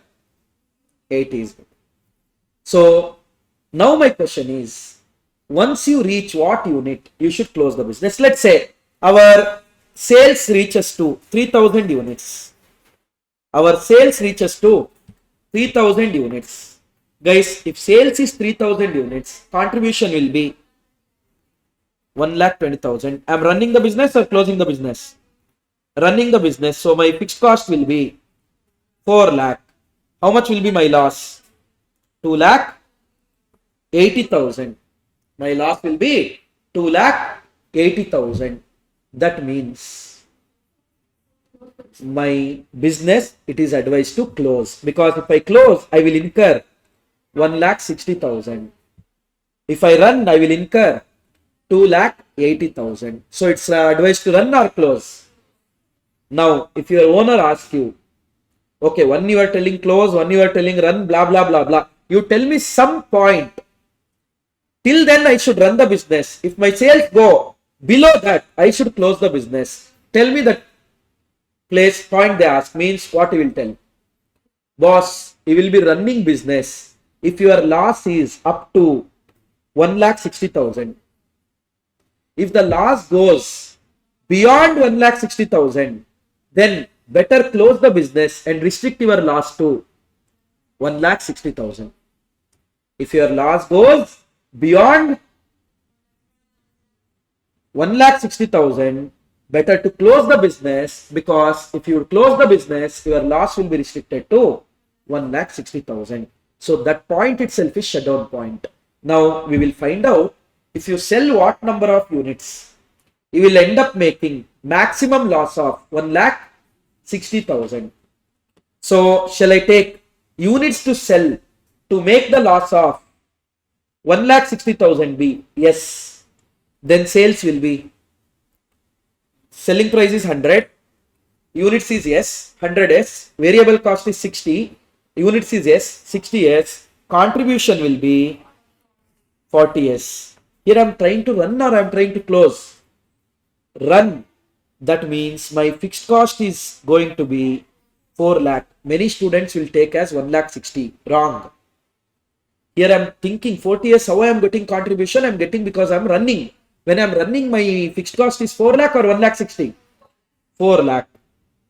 80 is better. So now my question is, once you reach what unit, you should close the business. Let's say our sales reaches to 3,000 units. Our sales reaches to 3,000 units. Guys, if sales is 3,000 units, contribution will be 1,20,000. I'm running the business or closing the business? Running the business. So my fixed cost will be 4 lakh. How much will be my loss? 2,80,000. My loss will be 2,80,000. That means my business, it is advised to close, because if I close, I will incur 1,60,000. If I run, I will incur 2,80,000. So it's advised to run or close. Now, if your owner asks you, okay, one you are telling close, one you are telling run, blah, blah, blah, blah. You tell me some point. Till then, I should run the business. If my sales go below that, I should close the business. Tell me that place point they ask means what you will tell. Boss, you will be running business. If your loss is up to 1,60,000. If the loss goes beyond 1,60,000, then better close the business and restrict your loss to 1,60,000. If your loss goes beyond 1,60,000, better to close the business, because if you close the business, your loss will be restricted to 1,60,000. So that point itself is shutdown point. Now we will find out if you sell what number of units, you will end up making maximum loss of 1,60,000. So shall I take units to sell to make the loss of 1,60,000 be? Yes. Then sales will be, selling price is 100, units is yes, 100s, variable cost is 60, units is yes, 60s, contribution will be 40s. Here I am trying to run or I am trying to close? Run. That means my fixed cost is going to be 4 lakh. Many students will take as 1,60,000. Wrong. Here I am thinking 40s, how I am getting contribution? I am getting because I am running. When I am running, my fixed cost is 4 lakh or 1,60,000? 4 lakh.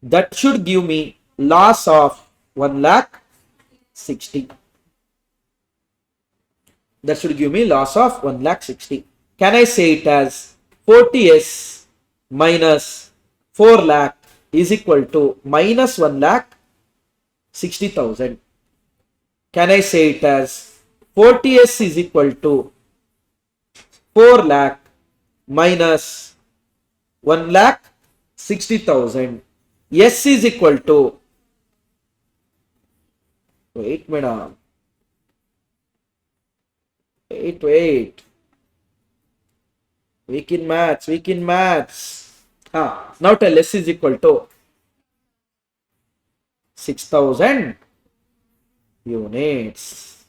That should give me loss of 1,60,000. That should give me loss of 1,60,000. Can I say it as 40s minus 4 lakh is equal to minus 1,60,000? Can I say it as 40s is equal to 4 lakh minus 1,60,000? S is equal to, wait madam, Wait. Weak in maths. Now tell S is equal to 6,000 units.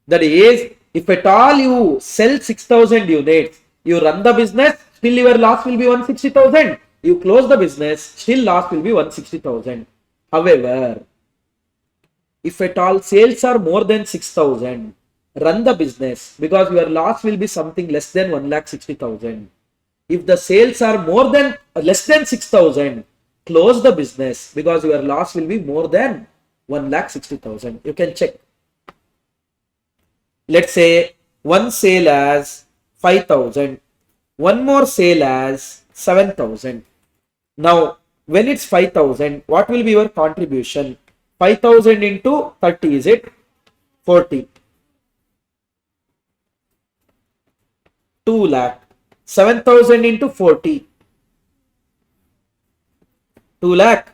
That is, if at all you sell 6,000 units, you run the business, still your loss will be 160,000. You close the business, still loss will be 160,000. However, if at all sales are more than 6,000, run the business because your loss will be something less than 1,60,000. If the sales are more than less than 6,000, close the business because your loss will be more than 1,60,000. You can check. Let's say one sale as 5,000, one more sale as 7,000. Now, when it's 5,000, what will be your contribution? 5,000 into 30, is it? 40. 2 lakh. 7,000 into 40. 2 lakh.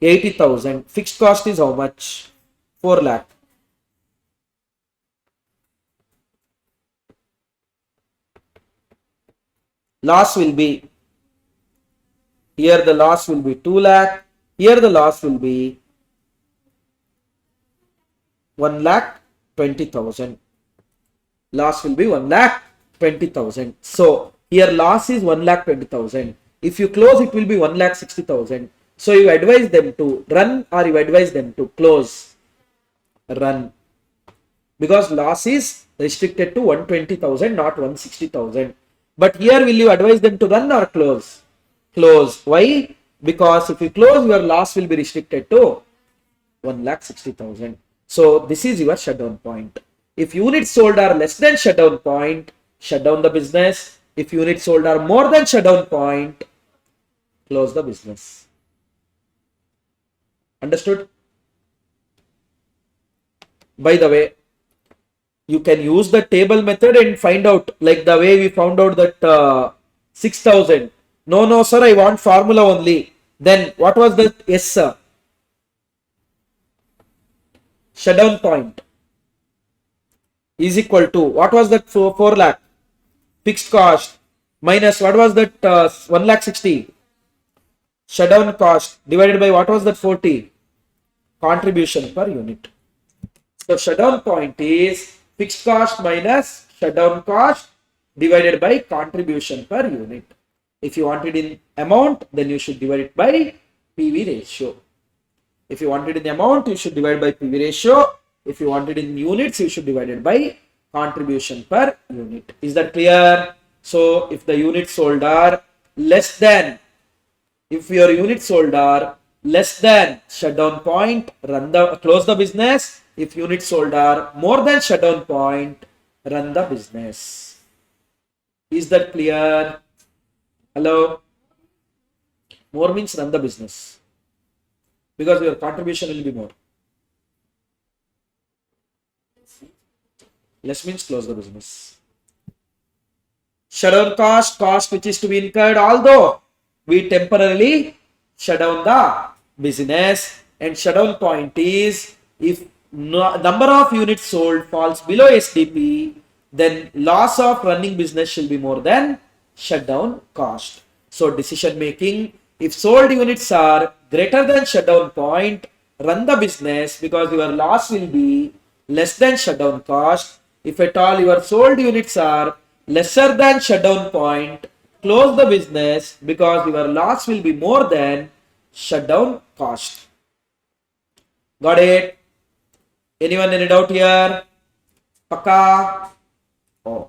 80,000. Fixed cost is how much? 4 lakh. Loss will be, here the loss will be 2 lakh. Here the loss will be 1,20,000. Loss will be 1,20,000. So here loss is 1,20,000. If you close, it will be 1,60,000. So you advise them to run or you advise them to close? Run. Because loss is restricted to 120,000, not 160,000. But here will you advise them to run or close? Close. Why? Because if you close, your loss will be restricted to 1,60,000. So this is your shutdown point. If units sold are less than shutdown point, shut down the business. If units sold are more than shutdown point, close the business. Understood? By the way, you can use the table method and find out, like the way we found out that 6,000. No, sir, I want formula only. Then what was the S, sir? Shutdown point is equal to, what was that 4 lakh? Fixed cost minus what was that 1,60,000? Shutdown cost divided by what was that 40? Contribution per unit. So shutdown point is fixed cost minus shutdown cost divided by contribution per unit. If you want it in amount, then you should divide it by PV ratio. If you want it in amount, you should divide by PV ratio. If you want it in units, you should divide it by contribution per unit. Is that clear? So if the units sold are less than, if your units sold are less than shutdown point, close the business. If units sold are more than shutdown point, run the business. Is that clear? Hello? More means run the business, because your contribution will be more. Less means close the business. Shutdown cost which is to be incurred, although we temporarily shut down the business, and shutdown point is if number of units sold falls below SDP, then loss of running business shall be more than shutdown cost. So decision making, if sold units are greater than shutdown point, run the business because your loss will be less than shutdown cost. If at all your sold units are lesser than shutdown point, close the business because your loss will be more than shutdown cost. Got it? Anyone any doubt here? Paka? Oh.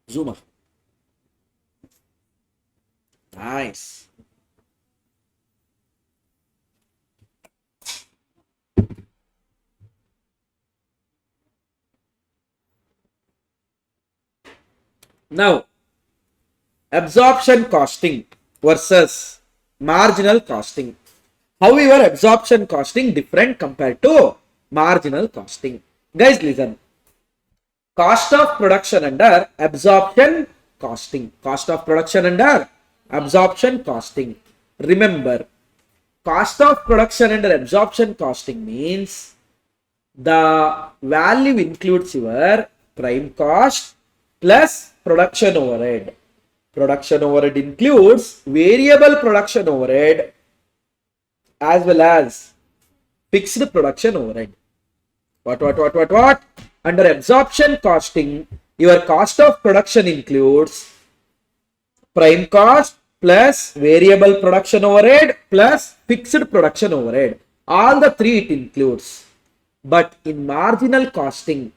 Zuma. Nice. Now, absorption costing versus marginal costing. However, absorption costing different compared to marginal costing. Guys, listen. Cost of production under absorption costing. Cost of production under absorption costing. Remember, cost of production under absorption costing means the value includes your prime cost plus production overhead. Production overhead includes variable production overhead as well as fixed production overhead. What? Under absorption costing, your cost of production includes prime cost plus variable production overhead plus fixed production overhead. All the three it includes. But in marginal costing,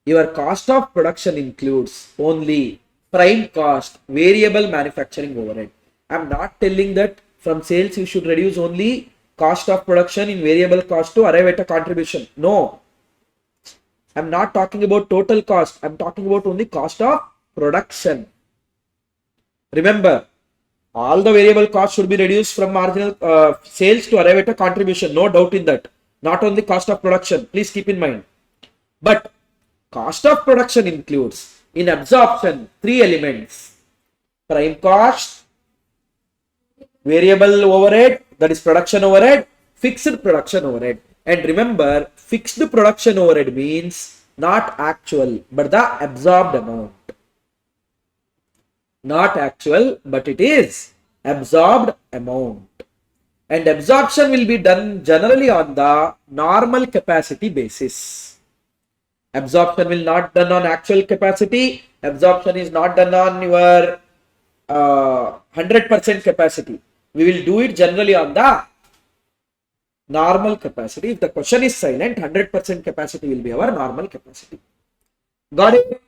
your cost of production includes only prime cost, variable manufacturing overhead. I'm not telling that from sales you should reduce only cost of production in variable cost to arrive at a contribution. No. I'm not talking about total cost. I'm talking about only cost of production. Remember, all the variable costs should be reduced from marginal sales to arrive at a contribution. No doubt in that. Not only cost of production. Please keep in mind. But cost of production includes in absorption three elements: prime cost, variable overhead, that is production overhead, fixed production overhead. And remember, fixed production overhead means not actual but the absorbed amount. Not actual but it is absorbed amount. And absorption will be done generally on the normal capacity basis. Absorption will not done on actual capacity. Absorption is not done on your 100% capacity. We will do it generally on the normal capacity. If the question is silent, 100% capacity will be our normal capacity. Got it?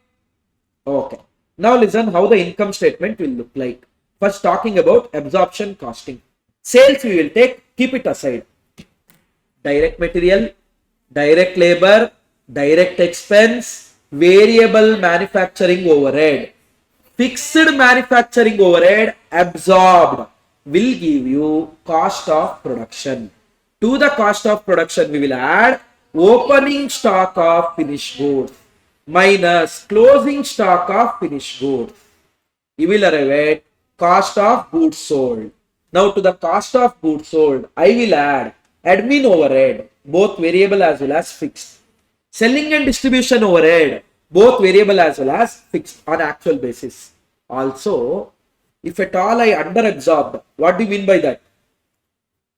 Okay. Now listen how the income statement will look like. First, talking about absorption costing. Sales we will take, keep it aside. Direct material, direct labor, direct expense, variable manufacturing overhead. Fixed manufacturing overhead absorbed will give you cost of production. To the cost of production, we will add opening stock of finished goods minus closing stock of finished goods. You will arrive at cost of goods sold. Now to the cost of goods sold, I will add admin overhead, both variable as well as fixed. Selling and distribution overhead, both variable as well as fixed on actual basis. Also, if at all I under absorbed, what do you mean by that?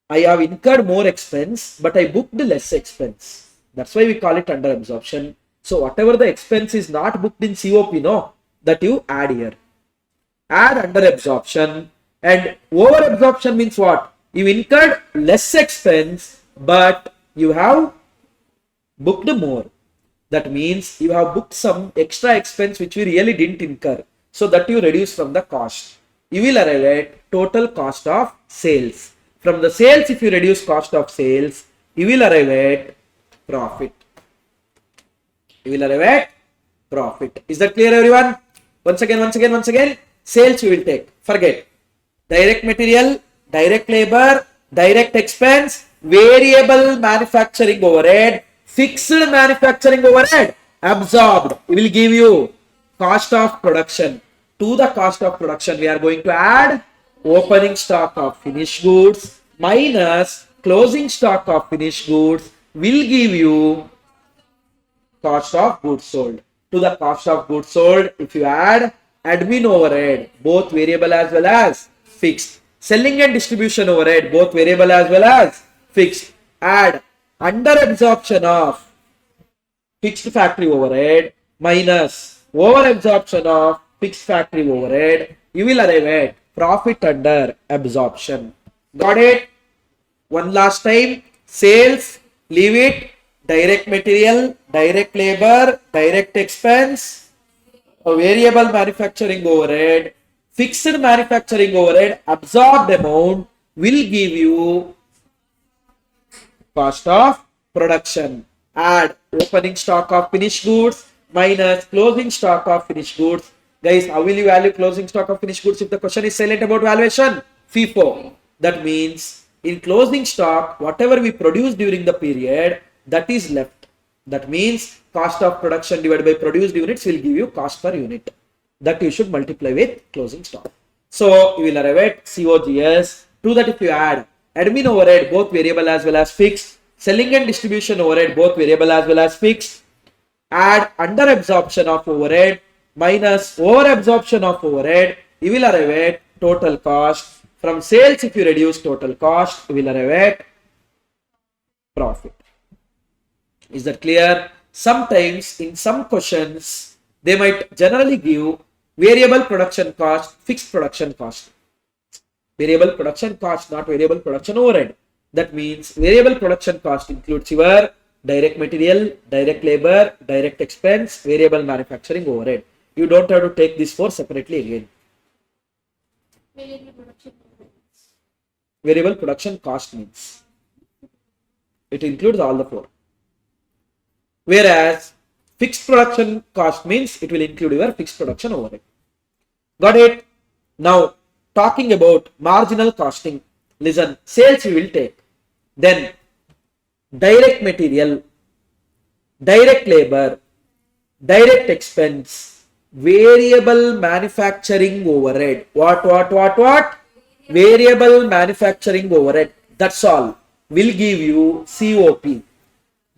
I have incurred more expense, but I booked less expense. That's why we call it under absorption. So whatever the expense is not booked in COP, no, that you add here. Add under absorption. And over absorption means what? You incurred less expense, but you have booked more. That means you have booked some extra expense which we really didn't incur. So that you reduce from the cost. You will arrive at total cost of sales. From the sales, if you reduce cost of sales, you will arrive at profit. You will arrive at profit. Is that clear, everyone? Once again. Sales you will take. Forget. Direct material, direct labor, direct expense, variable manufacturing overhead, fixed manufacturing overhead, absorbed. It will give you cost of production. To the cost of production, we are going to add opening stock of finished goods minus closing stock of finished goods will give you cost of goods sold. To the cost of goods sold, if you add admin overhead, both variable as well as fixed. Selling and distribution overhead, both variable as well as fixed. Add under absorption of fixed factory overhead minus over absorption of fixed factory overhead. You will arrive at profit under absorption. Got it? One last time. Sales, leave it. Direct material, direct labor, direct expense, variable manufacturing overhead, fixed manufacturing overhead, absorbed amount will give you cost of production. Add opening stock of finished goods minus closing stock of finished goods. Guys, how will you value closing stock of finished goods if the question is silent about valuation? FIFO. That means in closing stock, whatever we produce during the period, that is left. That means cost of production divided by produced units will give you cost per unit. that you should multiply with closing stock. So you will arrive at COGS. To that, if you add admin overhead, both variable as well as fixed, selling and distribution overhead, both variable as well as fixed, add under absorption of overhead minus over absorption of overhead, you will arrive at total cost. From sales, if you reduce total cost, you will arrive at profit. Is that clear? Sometimes in some questions, they might generally give variable production cost, fixed production cost. Variable production cost, not variable production overhead. That means variable production cost includes your direct material, direct labor, direct expense, variable manufacturing overhead. You don't have to take these four separately again.
Variable production.
Variable production cost means it includes all the four. Whereas fixed production cost means it will include your fixed production overhead. Got it? Now talking about marginal costing. Listen, sales we will take. Then direct material, direct labor, direct expense, variable manufacturing overhead. What? Variable manufacturing overhead. That's all. Will give you COP.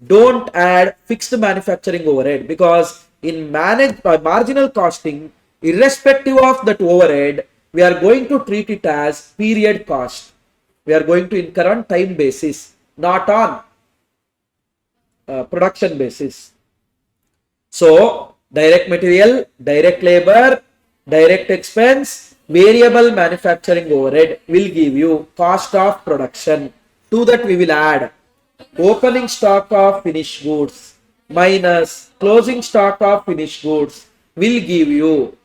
Don't add fixed manufacturing overhead, because in marginal costing, irrespective of that overhead, we are going to treat it as period cost. We are going to incur on time basis, not on production basis. So direct material, direct labor, direct expense, variable manufacturing overhead will give you cost of production. To that we will add opening stock of finished goods minus closing stock of finished goods will give you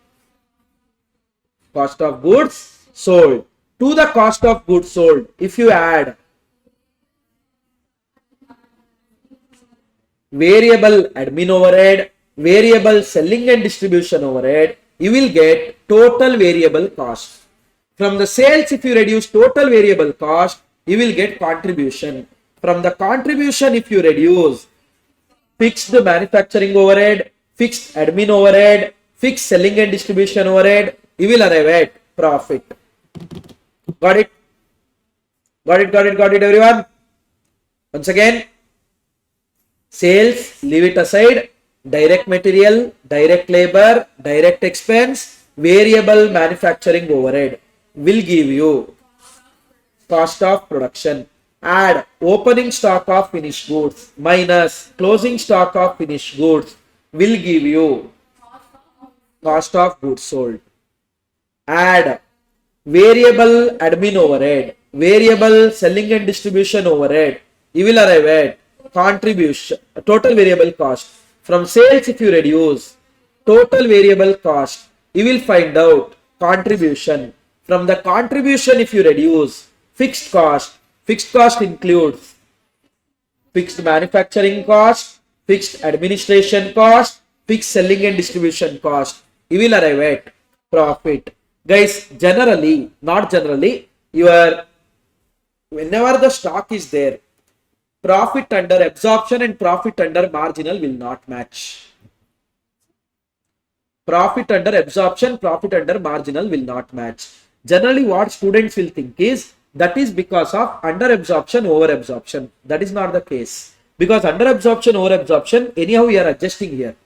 cost of goods sold. To the cost of goods sold, if you add variable admin overhead, variable selling and distribution overhead, you will get total variable cost. From the sales, if you reduce total variable cost, you will get contribution. From the contribution, if you reduce fixed manufacturing overhead, fixed admin overhead, fixed selling and distribution overhead, you will arrive at profit. Got it? Got it, everyone? Once again, sales, leave it aside. Direct material, direct labor, direct expense, variable manufacturing overhead will give you cost of production. Add opening stock of finished goods minus closing stock of finished goods will give you cost of goods sold. Add variable admin overhead, variable selling and distribution overhead, you will arrive at contribution, total variable cost. From sales, if you reduce total variable cost, you will find out contribution. From the contribution, if you reduce fixed cost includes fixed manufacturing cost, fixed administration cost, fixed selling and distribution cost, you will arrive at profit. Guys, generally, not generally, whenever the stock is there, profit under absorption and profit under marginal will not match. Profit under absorption, profit under marginal will not match. Generally, what students will think is that is because of under absorption, over absorption. That is not the case. Because under absorption, over absorption, anyhow we are adjusting here.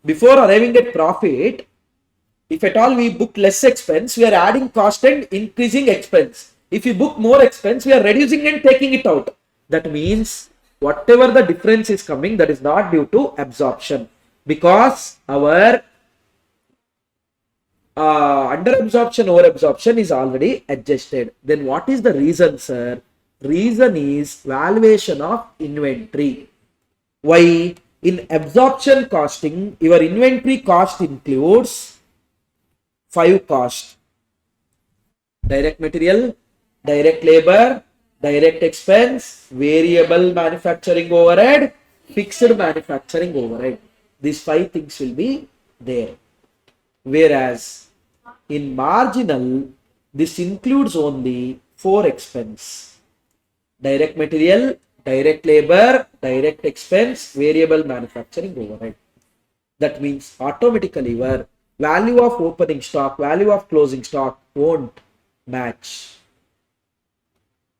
Before arriving at profit, if at all we book less expense, we are adding cost and increasing expense. If we book more expense, we are reducing and taking it out. That means whatever the difference is coming, that is not due to absorption, because our under absorption, over absorption is already adjusted. Then what is the reason, sir? Reason is valuation of inventory. Why? In absorption costing, your inventory cost includes 5 costs: direct material, direct labor, direct expense, variable manufacturing overhead, fixed manufacturing overhead. These 5 things will be there. Whereas in marginal, this includes only 4 expense: direct material, direct labor, direct expense, variable manufacturing overhead. That means automatically your value of opening stock, value of closing stock won't match.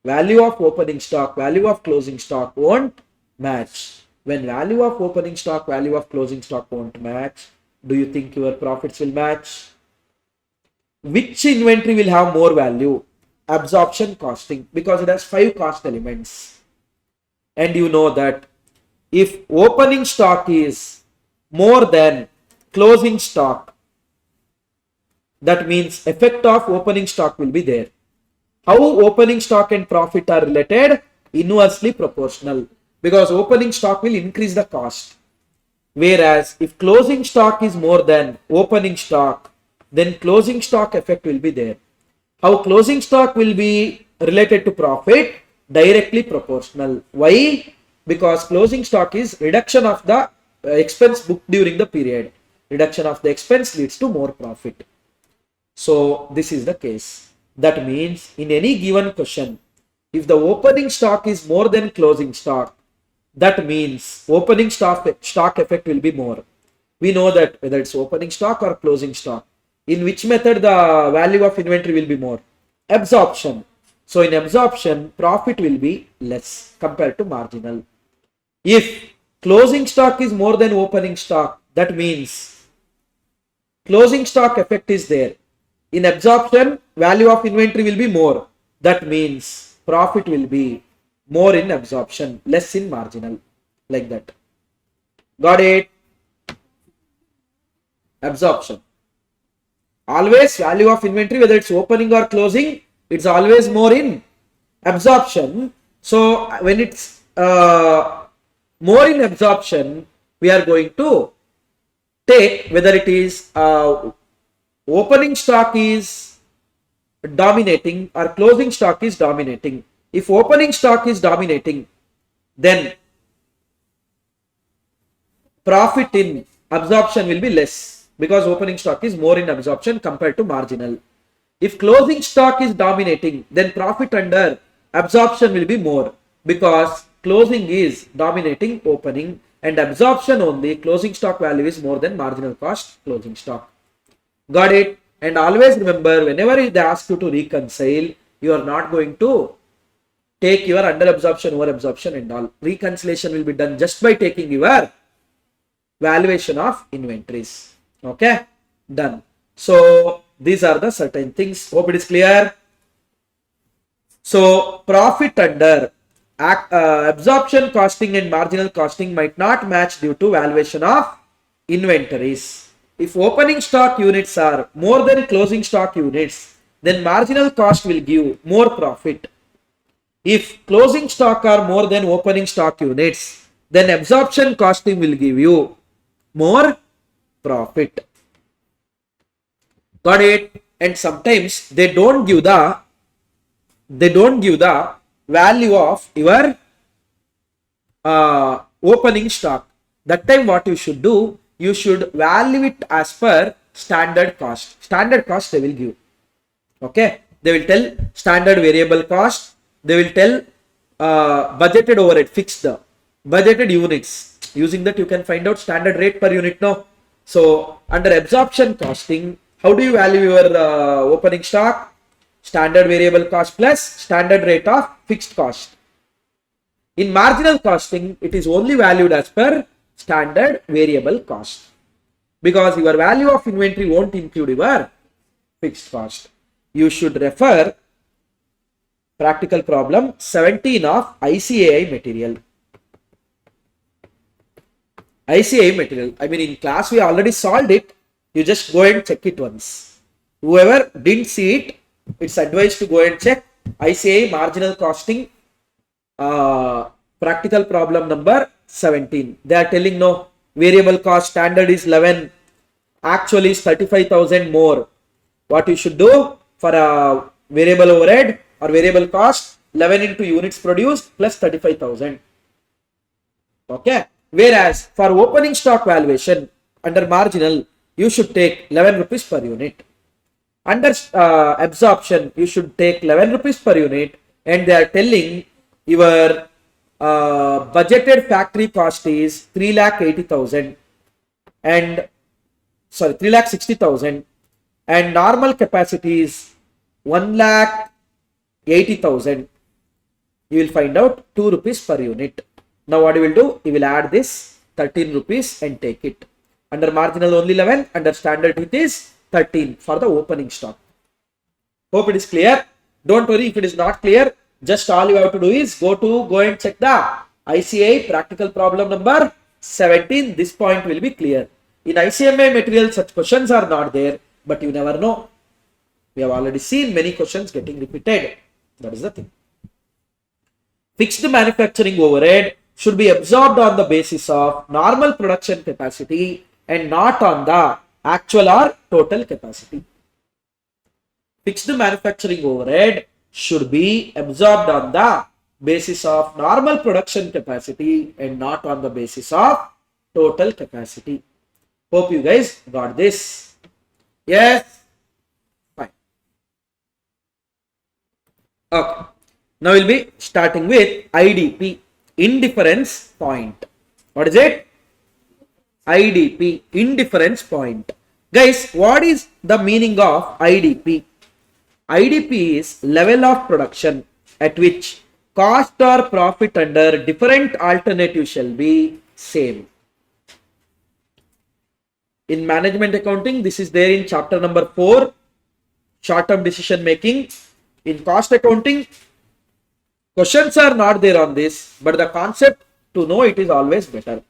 Value of opening stock, value of closing stock won't match. When value of opening stock, value of closing stock won't match, do you think your profits will match? Which inventory will have more value? Absorption costing, because it has 5 cost elements. And you know that if opening stock is more than closing stock, that means effect of opening stock will be there. How opening stock and profit are related? Inversely proportional, because opening stock will increase the cost. Whereas if closing stock is more than opening stock, then closing stock effect will be there. How closing stock will be related to profit? Directly proportional. Why? Because closing stock is reduction of the expense booked during the period. Reduction of the expense leads to more profit. So this is the case. That means in any given question, if the opening stock is more than closing stock, that means opening stock effect will be more. We know that whether it's opening stock or closing stock, in which method the value of inventory will be more? Absorption. So in absorption, profit will be less compared to marginal. If closing stock is more than opening stock, that means closing stock effect is there. In absorption, value of inventory will be more. That means profit will be more in absorption, less in marginal. Like that. Got it? Absorption. Always value of inventory, whether it's opening or closing, it's always more in absorption. So when it's more in absorption, we are going to take whether it is opening stock is dominating or closing stock is dominating. If opening stock is dominating, then profit in absorption will be less, because opening stock is more in absorption compared to marginal. If closing stock is dominating, then profit under absorption will be more, because closing is dominating opening, and absorption only closing stock value is more than marginal cost closing stock. Got it? And always remember, whenever they ask you to reconcile, you are not going to take your under absorption, over absorption and all. Reconciliation will be done just by taking your valuation of inventories. Okay, done. So these are the certain things. Hope it is clear. So profit under absorption costing and marginal costing might not match due to valuation of inventories. If opening stock units are more than closing stock units, then marginal cost will give more profit. If closing stock are more than opening stock units, then absorption costing will give you more profit. Got it? And sometimes they don't give the value of your opening stock. That time what you should do, you should value it as per standard cost. Standard cost they will give. Okay, they will tell standard variable cost. They will tell budgeted overhead, fixed budgeted units. Using that you can find out standard rate per unit now. So under absorption costing, how do you value your opening stock? Standard variable cost plus standard rate of fixed cost. In marginal costing, it is only valued as per standard variable cost, because your value of inventory won't include your fixed cost. You should refer practical problem 17 of ICAI material. ICAI material. I mean, in class we already solved it. You just go and check it once. Whoever didn't see it, it's advised to go and check ICAI marginal costing practical problem number 17. They are telling no, variable cost standard is 11, actually is 35,000 more. What you should do for a variable overhead or variable cost, 11 into units produced plus 35,000. Okay. Whereas for opening stock valuation under marginal, you should take 11 rupees per unit. Under absorption, you should take 11 rupees per unit, and they are telling your budgeted factory cost is 3,80,000. and 3,60,000 and normal capacity is 1,80,000, you will find out 2 rupees per unit. Now what you will do, you will add this 13 rupees and take it. Under marginal only 11, under standard it is 13 for the opening stock. Hope it is clear. Don't worry if it is not clear. Just all you have to do is go and check the ICA practical problem number 17. This point will be clear. In ICMA material, such questions are not there, but you never know. We have already seen many questions getting repeated. That is the thing. Fixed manufacturing overhead should be absorbed on the basis of normal production capacity and not on the actual or total capacity. Fixed manufacturing overhead should be absorbed on the basis of normal production capacity and not on the basis of total capacity. Hope you guys got this. Yes? Fine. Okay. Now we'll be starting with IDP, indifference point. What is it? IDP, indifference point. Guys, what is the meaning of IDP? IDP is level of production at which cost or profit under different alternatives shall be same. In management accounting, this is there in chapter number 4, short-term decision making. In cost accounting, questions are not there on this, but the concept to know it is always better.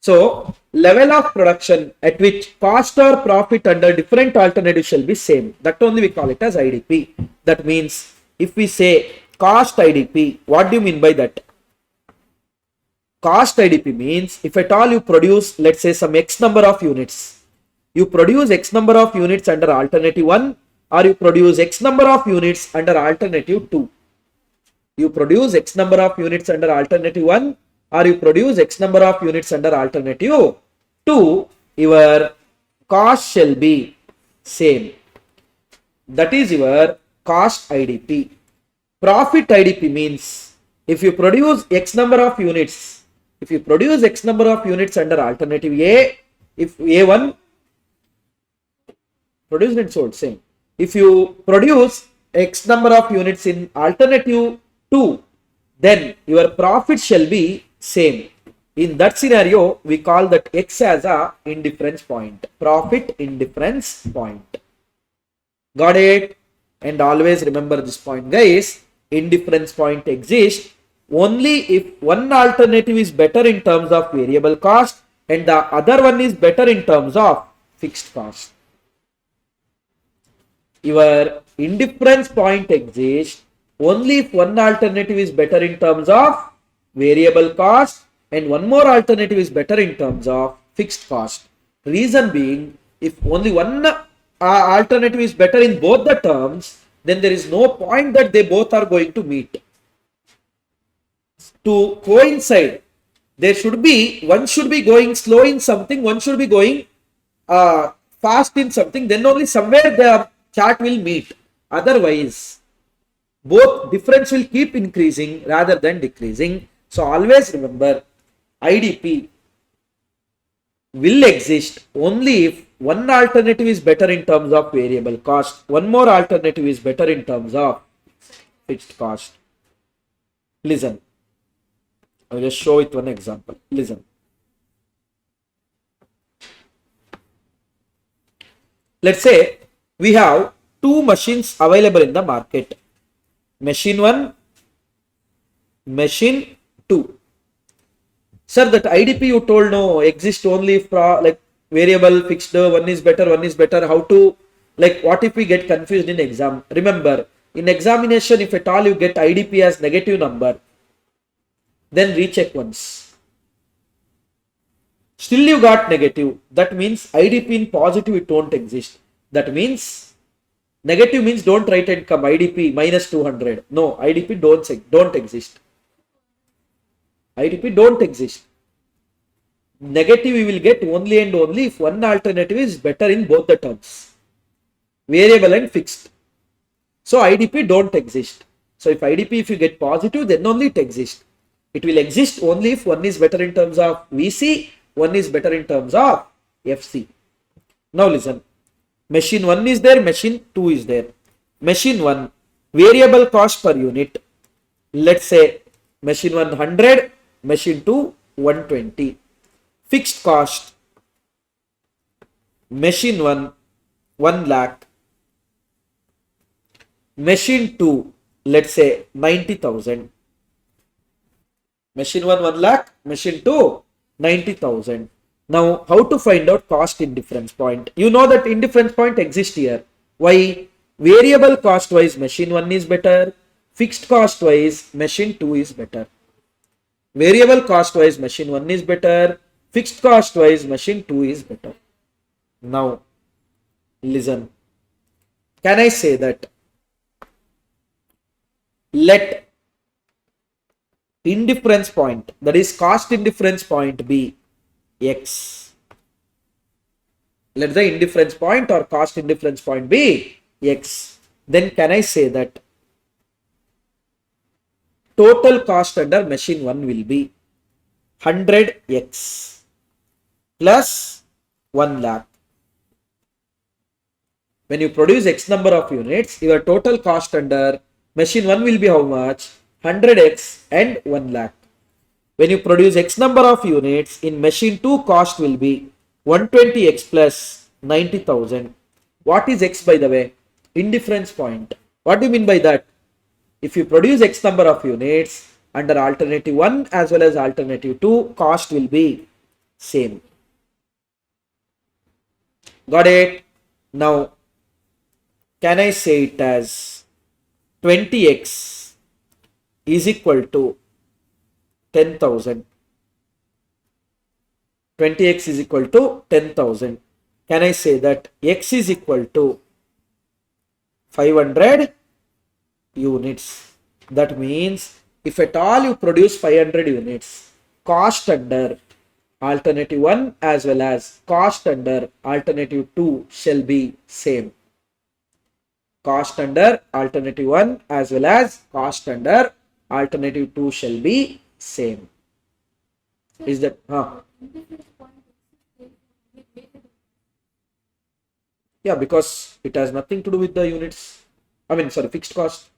So, level of production at which cost or profit under different alternatives shall be same. That only we call it as IDP. That means, if we say cost IDP, what do you mean by that? Cost IDP means, if at all you produce, let's say some X number of units, you produce X number of units under alternative 1, or you produce X number of units under alternative 2. You produce X number of units under alternative 1, or you produce X number of units under alternative 2, your cost shall be same. That is your cost IDP. Profit IDP means, if you produce X number of units, if you produce X number of units under alternative A, if A1 produced and sold, same. If you produce X number of units in alternative 2, then your profit shall be same. In that scenario, we call that X as a indifference point. Profit indifference point. Got it? And always remember this point, guys. Indifference point exists only if one alternative is better in terms of variable cost and the other one is better in terms of fixed cost. Your indifference point exists only if one alternative is better in terms of variable cost and one more alternative is better in terms of fixed cost. Reason being, if only one alternative is better in both the terms, then there is no point that they both are going to meet. To coincide, there should be, one should be going slow in something, one should be going fast in something, then only somewhere the chart will meet. Otherwise, both difference will keep increasing rather than decreasing. So always remember, IDP will exist only if one alternative is better in terms of variable cost, one more alternative is better in terms of fixed cost. Listen, I will just show with one example. Listen. Let's say we have two machines available in the market. Machine 1, machine 2. Sir, that IDP you told no exists only if like variable, fixed, one is better. How to, like, what if we get confused in exam? Remember, in examination, if at all you get IDP as negative number, then recheck once. Still you got negative. That means IDP in positive it won't exist. That means negative means don't write and come IDP minus 200. No, IDP don't exist. IDP don't exist. Negative we will get only and only if one alternative is better in both the terms, variable and fixed. So IDP don't exist. So if IDP if you get positive, then only it exists. It will exist only if one is better in terms of VC, one is better in terms of FC. Now listen. Machine 1 is there, machine 2 is there. Machine 1, variable cost per unit. Let's say machine 1 100, machine 2 120. Fixed cost. Machine 1 1 lakh. Machine 2, let's say 90,000. Machine 1 1 lakh, machine 2 90,000. Now, how to find out cost indifference point? You know that indifference point exists here. Why? Variable cost wise machine 1 is better. Fixed cost wise machine 2 is better. Variable cost wise machine 1 is better. Fixed cost wise machine 2 is better. Now, listen. Can I say that let indifference point, that is cost indifference point, be X. Let the indifference point or cost indifference point be X. Then can I say that total cost under machine 1 will be 100X plus 1 lakh. When you produce X number of units, your total cost under machine 1 will be how much? 100X and 1 lakh. When you produce X number of units, in machine 2 cost will be 120X plus 90,000. What is X, by the way? Indifference point. What do you mean by that? If you produce X number of units, under alternative 1 as well as alternative 2, cost will be same. Got it? Now, can I say it as 20X is equal to 10,000. 20X is equal to 10,000. Can I say that X is equal to 500 units? That means if at all you produce 500 units, cost under alternative 1 as well as cost under alternative 2 shall be same. Cost under alternative 1 as well as cost under alternative 2 shall be same. Is that yeah, because it has nothing to do with the units. I mean, sorry, fixed cost.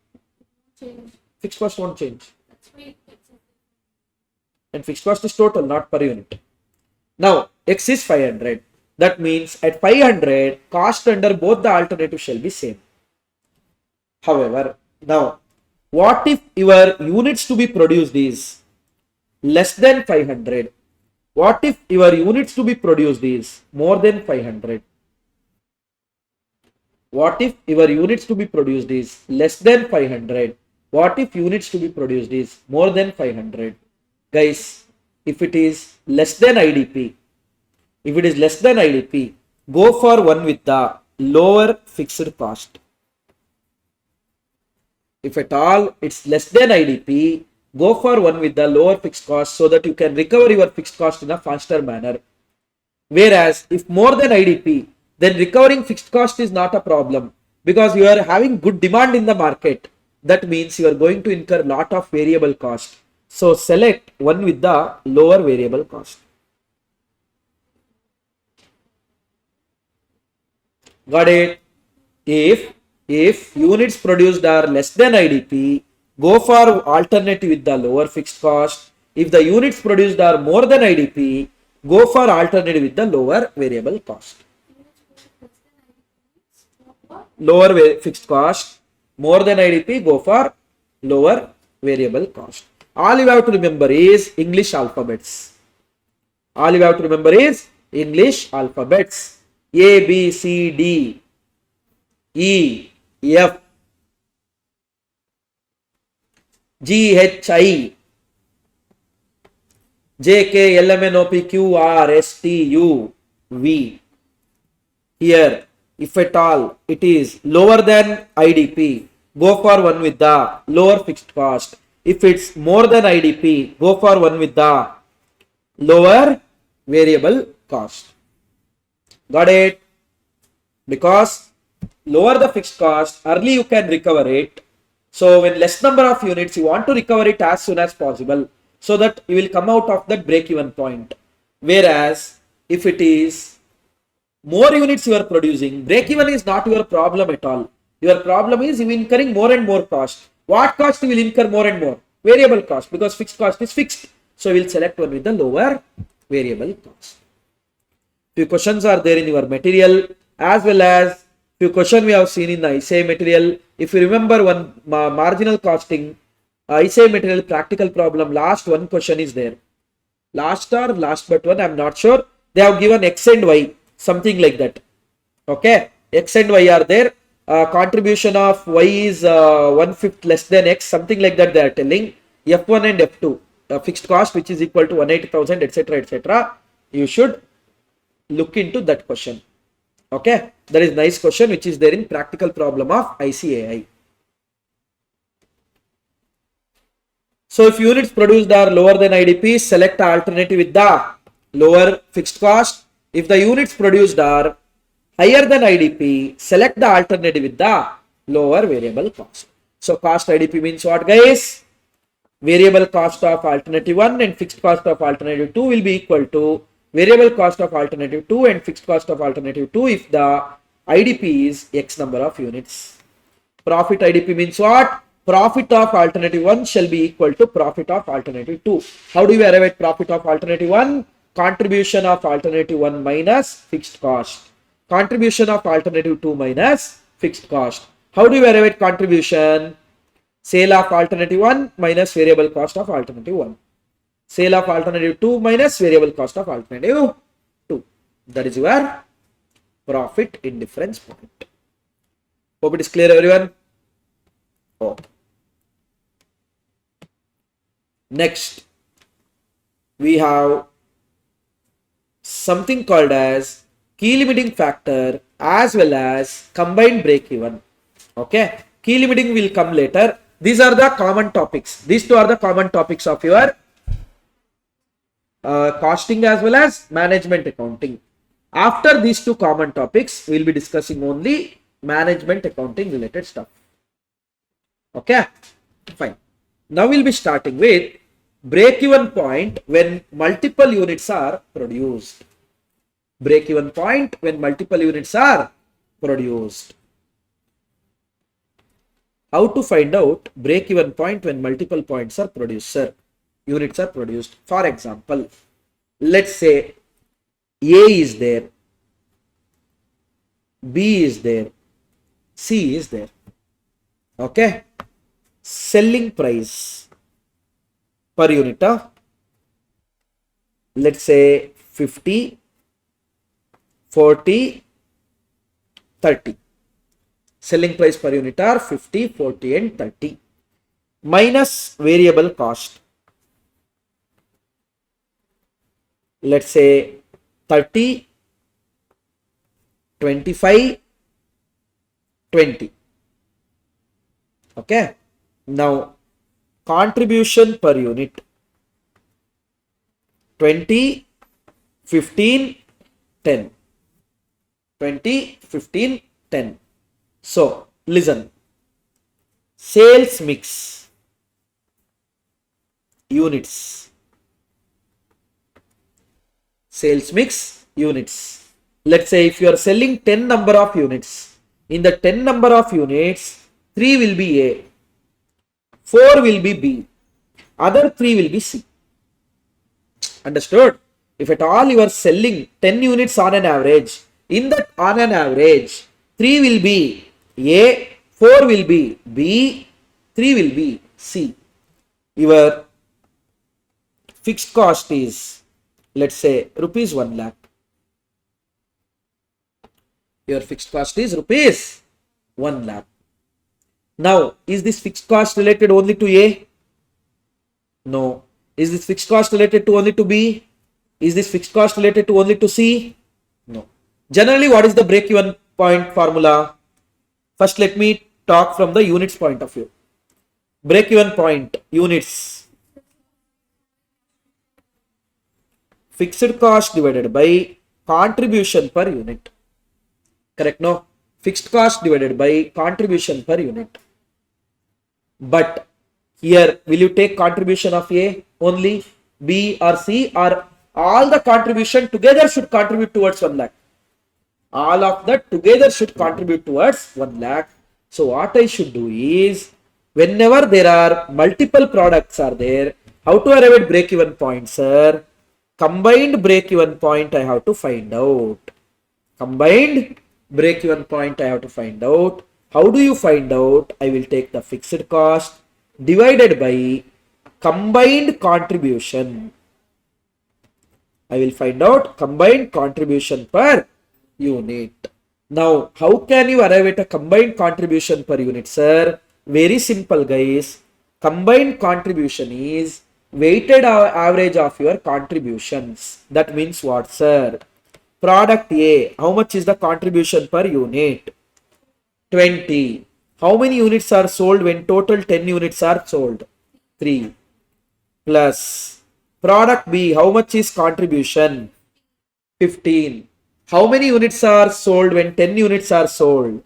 Fixed cost won't change. And fixed cost is total, not per unit. Now, X is 500. That means at 500, cost under both the alternatives shall be same. However, now, what if your units to be produced is less than 500? What if your units to be produced is more than 500? What if your units to be produced is less than 500? What if units to be produced is more than 500? Guys, if it is less than IDP, go for one with the lower fixed cost. If at all it's less than IDP, go for one with the lower fixed cost so that you can recover your fixed cost in a faster manner. Whereas if more than IDP, then recovering fixed cost is not a problem because you are having good demand in the market. That means you are going to incur lot of variable cost. So select one with the lower variable cost. Got it? If units produced are less than IDP, go for alternative with the lower fixed cost. If the units produced are more than IDP, go for alternative with the lower variable cost. Lower fixed cost, more than IDP, go for lower variable cost. All you have to remember is English alphabets. A, B, C, D, E, F, G, H, I, J, K, L, M, N, O, P, Q, R, S, T, U, V. Here, if at all it is lower than IDP, go for one with the lower fixed cost. If it's more than IDP, go for one with the lower variable cost. Got it? Because lower the fixed cost, early you can recover it. So when less number of units, you want to recover it as soon as possible so that you will come out of that break-even point. Whereas if it is more units you are producing, break even is not your problem at all. Your problem is you incurring more and more cost. What cost you will incur more and more? Variable cost, because fixed cost is fixed. So we will select one with the lower variable cost. Few questions are there in your material, as well as few questions we have seen in the ICA material. If you remember one marginal costing, ICA material practical problem, last one question is there. Last but one, I'm not sure. They have given X and Y, something like that. Okay, X and Y are there. Contribution of Y is 1/5 less than X, something like that they are telling. F1 and F2, fixed cost which is equal to 180,000, etc., etc. You should look into that question. Okay, that is nice question which is there in practical problem of ICAI. So if units produced are lower than IDP, select the alternative with the lower fixed cost. If the units produced are higher than IDP, select the alternative with the lower variable cost. So cost IDP means what, guys? Variable cost of alternative 1 and fixed cost of alternative 2 will be equal to variable cost of alternative 2 and fixed cost of alternative 2 if the IDP is X number of units. Profit IDP means what? Profit of alternative 1 shall be equal to profit of alternative 2. How do we arrive at profit of alternative 1? Contribution of alternative 1 minus fixed cost. Contribution of alternative 2 minus fixed cost. How do we arrive at contribution? Sale of alternative 1 minus variable cost of alternative 1. Sale of alternative 2 minus variable cost of alternative 2. That is your profit indifference point. Hope it is clear, everyone. Oh. Next, we have something called as key limiting factor as well as combined break even. Okay, key limiting will come later. These are the common topics. These two are the common topics of your costing as well as management accounting. After these two common topics, we will be discussing only management accounting related stuff. Okay, fine. Now we'll be starting with break-even point when multiple units are produced. Break-even point when multiple units are produced. How to find out break-even point when multiple points are produced, sir? Units are produced. For example, let's say A is there, B is there, C is there. Okay. Selling price per unit of, let's say 50, 40, 30. Selling price per unit are 50, 40 and 30 minus variable cost. Let's say 30, 25, 20. Okay. Now contribution per unit 20, 15, 10. 20, 15, 10. So listen. Sales mix units. Sales mix units. Let's say if you are selling 10 number of units, in the 10 number of units, 3 will be A, 4 will be B, other 3 will be C. Understood? If at all you are selling 10 units on an average, in that on an average, 3 will be A, 4 will be B, 3 will be C. Your fixed cost is, let's say, rupees 1 lakh. Your fixed cost is rupees 1 lakh. Now, is this fixed cost related only to A? No. Is this fixed cost related to only to B? Is this fixed cost related to only to C? No. Generally, what is the break-even point formula? First, let me talk from the units point of view. Break-even point, units. Fixed cost divided by contribution per unit. Correct? No? Fixed cost divided by contribution per unit. But here, will you take contribution of A only, B or C, or all the contribution together should contribute towards 1 lakh? All of that together should contribute towards 1 lakh. So what I should do is, whenever there are multiple products are there, how to arrive at break-even point, sir? Combined break-even point I have to find out. Combined break-even point I have to find out. How do you find out? I will take the fixed cost divided by combined contribution. I will find out combined contribution per unit. Now, how can you arrive at a combined contribution per unit, sir? Very simple, guys. Combined contribution is weighted average of your contributions. That means what, sir? Product A, how much is the contribution per unit? 20. How many units are sold when total 10 units are sold? 3. Plus product B, how much is contribution? 15. How many units are sold when 10 units are sold?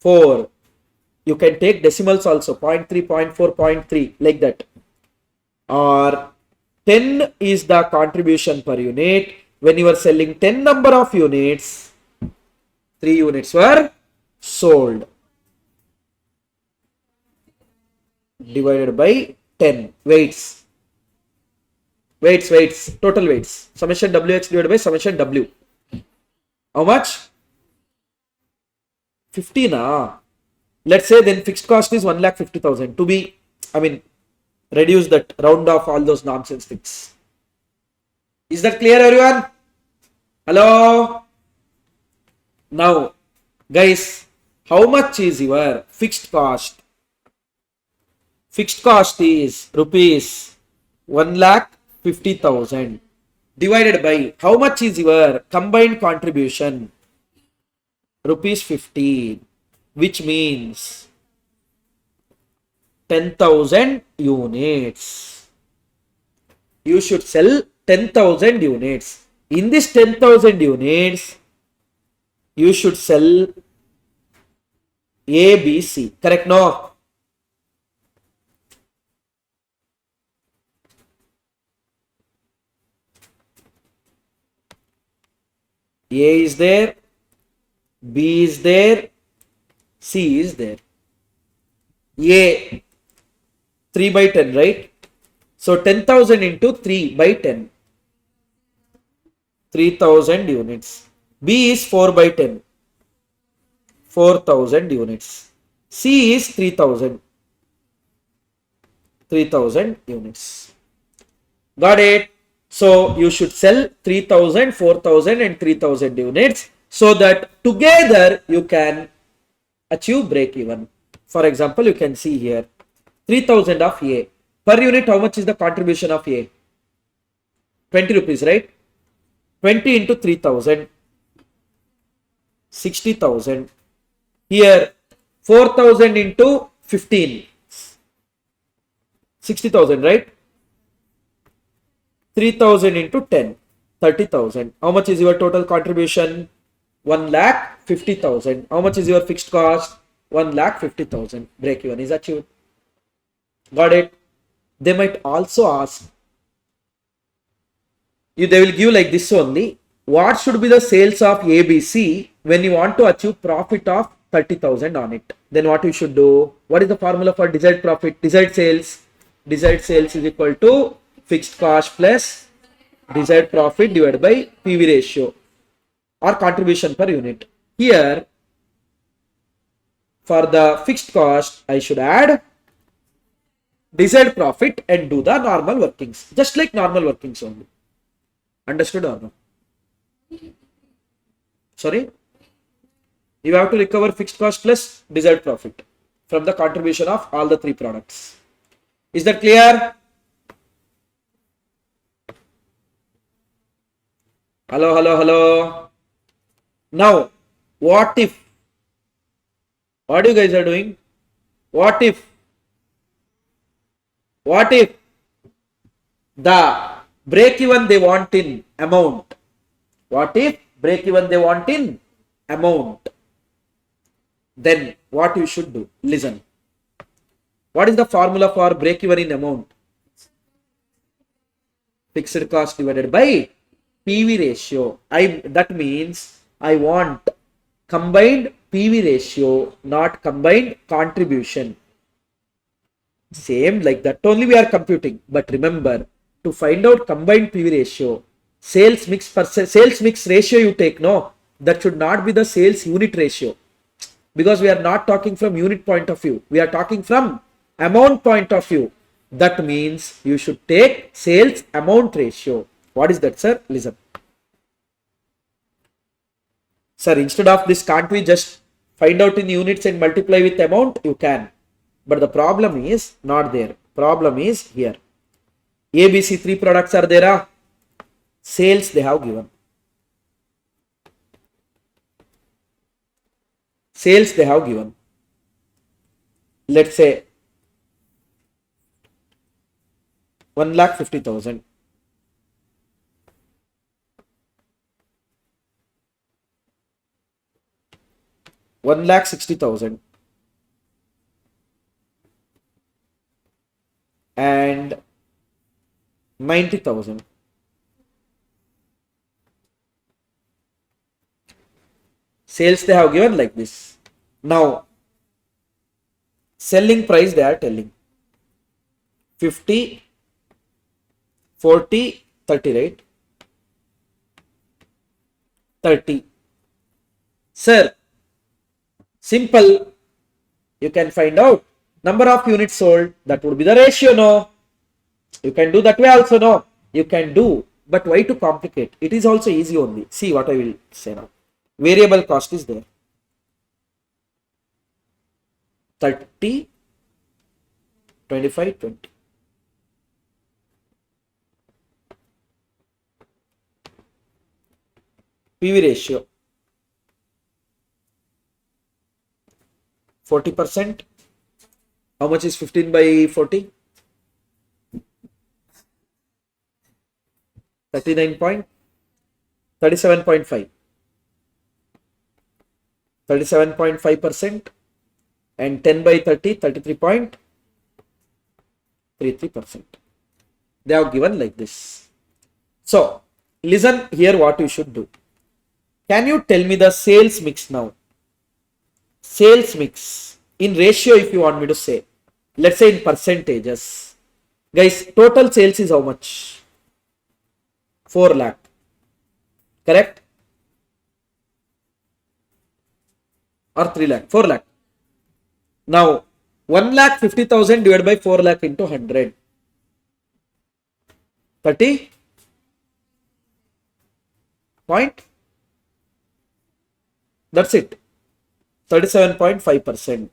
4. You can take decimals also, 0.3, 0.4, 0.3, like that. Or 10 is the contribution per unit. When you are selling 10 number of units, 3 units were sold. Divided by 10. Weights. Total weights. Summation WX divided by summation W. How much? 15. Let's say then fixed cost is 1,50,000 to be, reduce that, round off all those nonsense things. Is that clear, everyone? Hello? Now, guys, how much is your fixed cost? Fixed cost is rupees 1,50,000 divided by how much is your combined contribution? Rupees 15, which means 10,000 units. You should sell 10,000 units. In this 10,000 units, you should sell A, B, C. Correct? No? A is there, B is there, C is there. A 3 by 10, right? So 10,000 into 3 by 10. 3,000 units. B is 4 by 10. 4,000 units. C is 3,000. 3,000 units. Got it? So you should sell 3,000, 4,000 and 3,000 units so that together you can achieve break even. For example, you can see here 3,000 of A. Per unit, how much is the contribution of A? 20 rupees, right? 20 into 3,000. 60,000. Here 4,000 into 15. 60,000, right? 3,000 into 10. 30,000. How much is your total contribution? 1,50,000. How much is your fixed cost? 1,50,000. Break even is achieved. Got it? They might also ask you, they will give like this only. What should be the sales of ABC when you want to achieve profit of 30,000 on it? Then what you should do? What is the formula for desired profit? Desired sales. Desired sales is equal to fixed cost plus desired profit divided by PV ratio or contribution per unit. Here, for the fixed cost, I should add desired profit and do the normal workings. Just like normal workings only. Understood or no? Sorry? You have to recover fixed cost plus desired profit from the contribution of all the 3 products. Is that clear? Hello. Now, what if? What you guys are doing? What if the break even they want in amount? What if break even they want in amount? Then what you should do? Listen. What is the formula for break even in amount? Fixed cost divided by PV ratio. That means I want combined PV ratio, not combined contribution. Same like that only we are computing. But remember, to find out combined PV ratio, sales mix ratio you take, no, that should not be the sales unit ratio, because we are not talking from unit point of view, we are talking from amount point of view. That means you should take sales amount ratio. What is that, sir? Listen. Sir, instead of this, can't we just find out in units and multiply with amount? You can. But the problem is not there. Problem is here. ABC 3 products are there. Sales they have given. Sales they have given. Let's say 1,50,000. $1,60,000 and 90,000. Sales they have given like this. Now, selling price they are telling 50, 40, 30, right? 30. Sir, simple, you can find out number of units sold, that would be the ratio, no? You can do that way also, no? You can do, but why to complicate? It is also easy only. See what I will say now. Variable cost is there. 30, 25, 20. PV ratio 40%. How much is 15 by 40? 37.5. 37.5% and 10 by 30, 33.33%. They have given like this. So, listen here what you should do. Can you tell me the sales mix now? Sales mix in ratio, if you want me to say. Let's say in percentages. Guys, total sales is how much? 4 lakh. Correct? Or 3 lakh? 4 lakh. Now, 1,50,000 divided by 4 lakh into 100. 30? Point? That's it. 37.5%.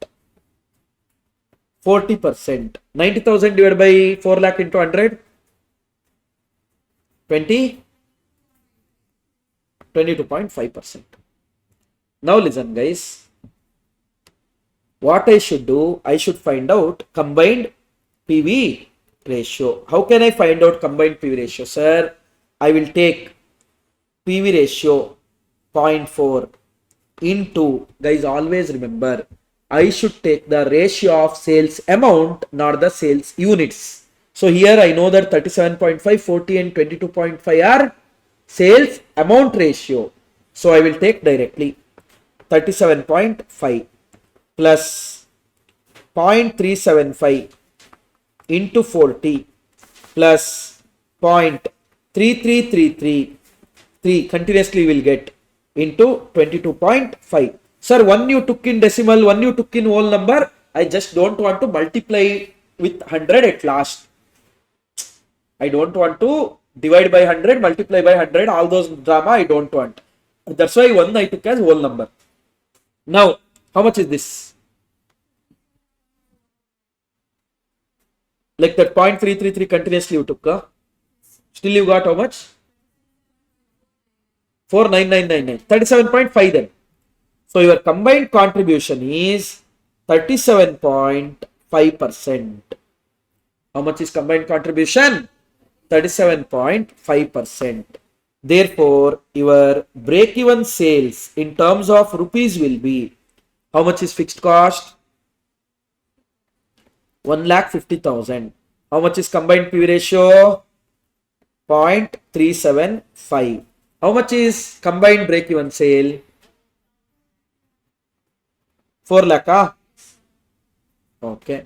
40%. 90,000 divided by 4 lakh into 100. 20? 22.5%. Now listen guys. What I should do, I should find out combined PV ratio. How can I find out combined PV ratio? Sir, I will take PV ratio 0.4 into, guys, always remember, I should take the ratio of sales amount, not the sales units. So here I know that 37.5, 40 and 22.5 are sales amount ratio. So I will take directly 37.5 plus 0.375 into 40 plus 0.3333 continuously will get into 22.5. Sir, one you took in decimal, one you took in whole number. I just don't want to multiply with 100 at last. I don't want to divide by 100, multiply by 100, all those drama I don't want. That's why one I took as whole number. Now, how much is this? Like that 0.333 continuously you took. Still you got how much? 49999. 37.5 then. So your combined contribution is 37.5%. How much is combined contribution? 37.5%. Therefore, your break-even sales in terms of rupees will be, how much is fixed cost? 1,50,000. How much is combined PV ratio? 0.375. How much is combined break-even sale? 4 lakh. Okay.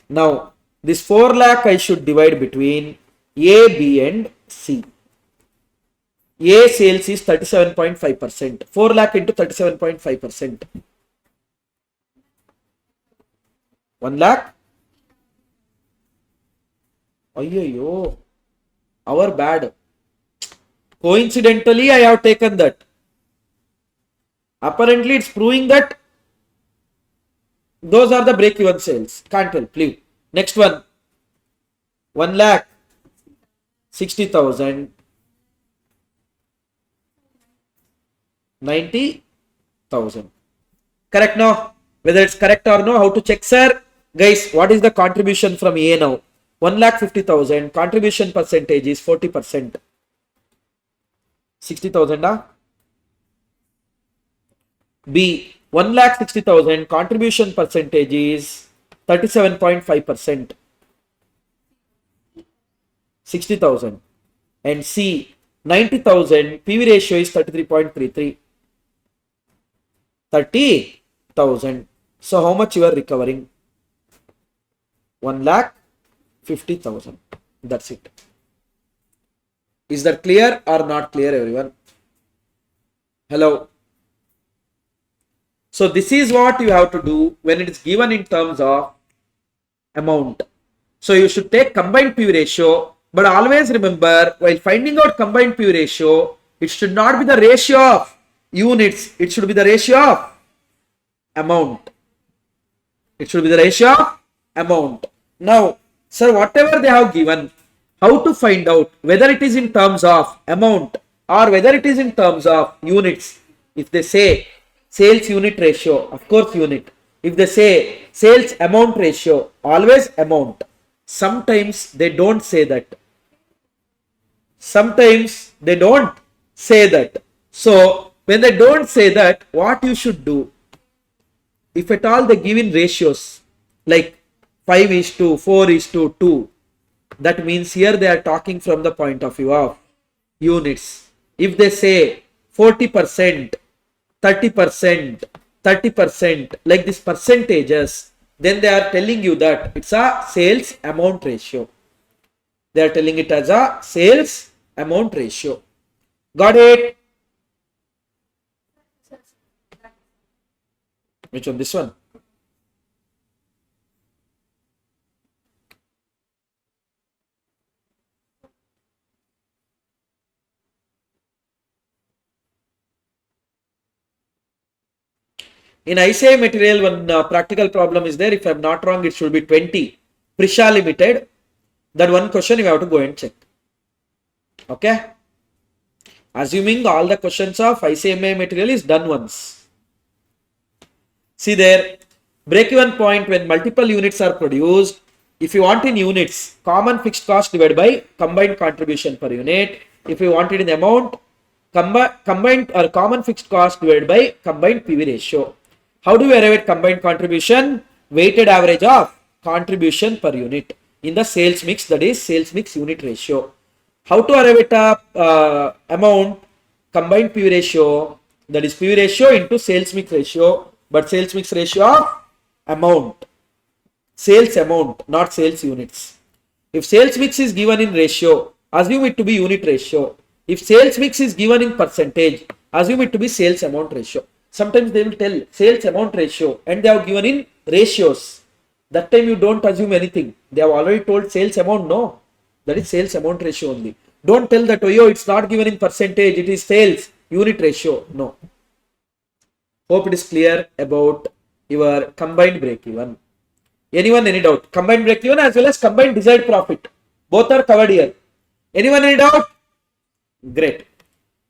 Now, this 4 lakh I should divide between A, B and C. A sales is 37.5%. 4 lakh into 37.5%. 1 lakh. Ayyo, our bad. Coincidentally, I have taken that. Apparently, it's proving that those are the break-even sales. Can't help. Leave. Next one. 1 lakh 60,000. 90,000. Correct now? Whether it's correct or no, how to check, sir? Guys, what is the contribution from A now? 1,50,000. Contribution percentage is 40%. 60,000. B, 1,60,000. Contribution percentage is 37.5%. 60,000. And C, 90,000. PV ratio is 33.33. 30,000. So how much you are recovering? 1,50,000. That's it. Is that clear or not clear, everyone? Hello. So this is what you have to do when it is given in terms of amount. So you should take combined PV ratio, but always remember while finding out combined PV ratio, it should not be the ratio of units. It should be the ratio of amount. It should be the ratio of amount. Now, sir, whatever they have given, how to find out whether it is in terms of amount or whether it is in terms of units? If they say sales unit ratio, of course unit. If they say sales amount ratio, always amount. Sometimes they don't say that. Sometimes they don't say that. So when they don't say that, what you should do? If at all they give in ratios like 5:4:2, that means here they are talking from the point of view of units. If they say 40%, 30%, 30%, like these percentages, then they are telling you that it's a sales amount ratio. They are telling it as a sales amount ratio. Got it? Which one? This one? In ICA material, one practical problem is there. If I'm not wrong, it should be 20. Prisha Limited. That one question you have to go and check. Okay. Assuming all the questions of ICMA material is done once. See there, break-even point when multiple units are produced. If you want in units, common fixed cost divided by combined contribution per unit. If you want it in amount, combined or common fixed cost divided by combined PV ratio. How do we arrive at combined contribution? Weighted average of contribution per unit in the sales mix, that is sales mix unit ratio. How to arrive at amount? Combined PV ratio, that is PV ratio into sales mix ratio, but sales mix ratio of amount. Sales amount, not sales units. If sales mix is given in ratio, assume it to be unit ratio. If sales mix is given in percentage, assume it to be sales amount ratio. Sometimes they will tell sales amount ratio and they have given in ratios. That time you don't assume anything. They have already told sales amount, no. That is sales amount ratio only. Don't tell that, oh, yo, it's not given in percentage, it is sales unit ratio. No. Hope it is clear about your combined break-even. Anyone, any doubt? Combined break-even as well as combined desired profit. Both are covered here. Anyone, any doubt? Great.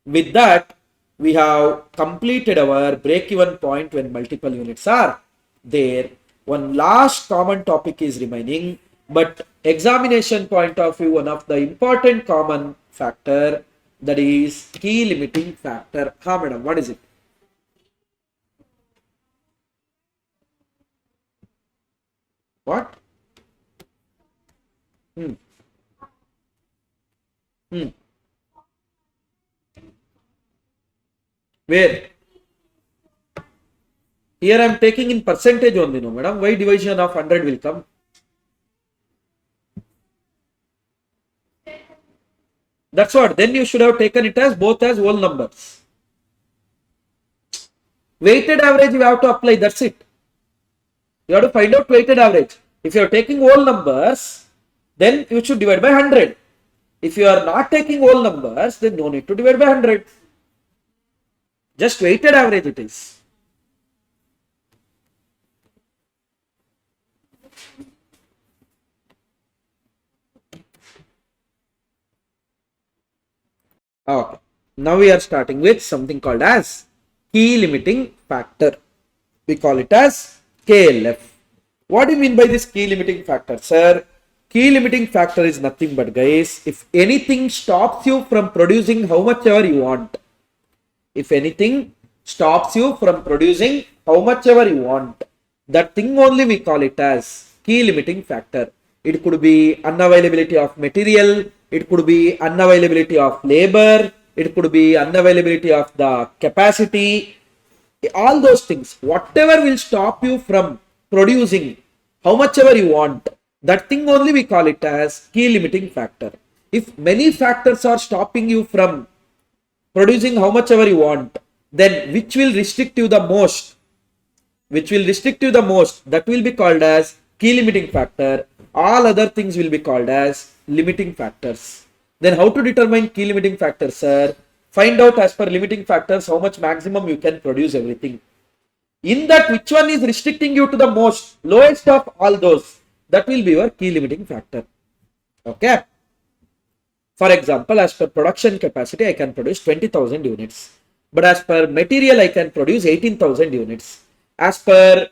With that, we have completed our break-even point when multiple units are there. One last common topic is remaining, but examination point of view, one of the important common factor, that is key limiting factor. Ha, madam, what is it? What? Where? Here I am taking in percentage only, no madam. Why division of 100 will come? That's what. Then you should have taken it as both as whole numbers. Weighted average you have to apply. That's it. You have to find out weighted average. If you are taking whole numbers, then you should divide by 100. If you are not taking whole numbers, then no need to divide by 100. Just weighted average it is. Okay. Now we are starting with something called as key limiting factor. We call it as KLF. What do you mean by this key limiting factor, sir? Key limiting factor is nothing but, guys, if anything stops you from producing how much ever you want. If anything stops you from producing how much ever you want, that thing only we call it as key limiting factor. It could be unavailability of material, it could be unavailability of labor, it could be unavailability of the capacity, all those things. Whatever will stop you from producing how much ever you want, that thing only we call it as key limiting factor. If many factors are stopping you from producing how much ever you want, then which will restrict you the most? Which will restrict you the most? That will be called as key limiting factor. All other things will be called as limiting factors. Then how to determine key limiting factor, sir? Find out as per limiting factors how much maximum you can produce everything. In that, which one is restricting you to the most, lowest of all those, that will be your key limiting factor. Okay. For example, as per production capacity, I can produce 20,000 units. But as per material, I can produce 18,000 units. As per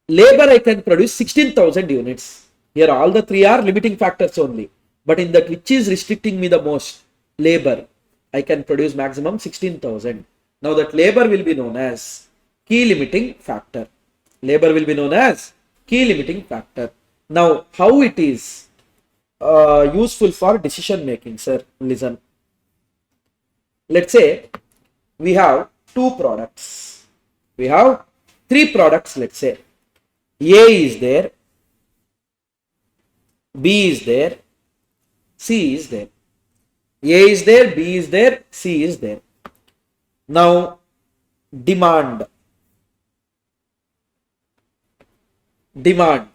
labor, I can produce 16,000 units. Here all the three are limiting factors only. But in that, which is restricting me the most? Labor. I can produce maximum 16,000. Now that labor will be known as key limiting factor. Labor will be known as key limiting factor. Now, how it is useful for decision making, sir? Listen. Let's say we have two products. We have three products, let's say. A is there, B is there, C is there. A is there, B is there, C is there. Now, demand. Demand.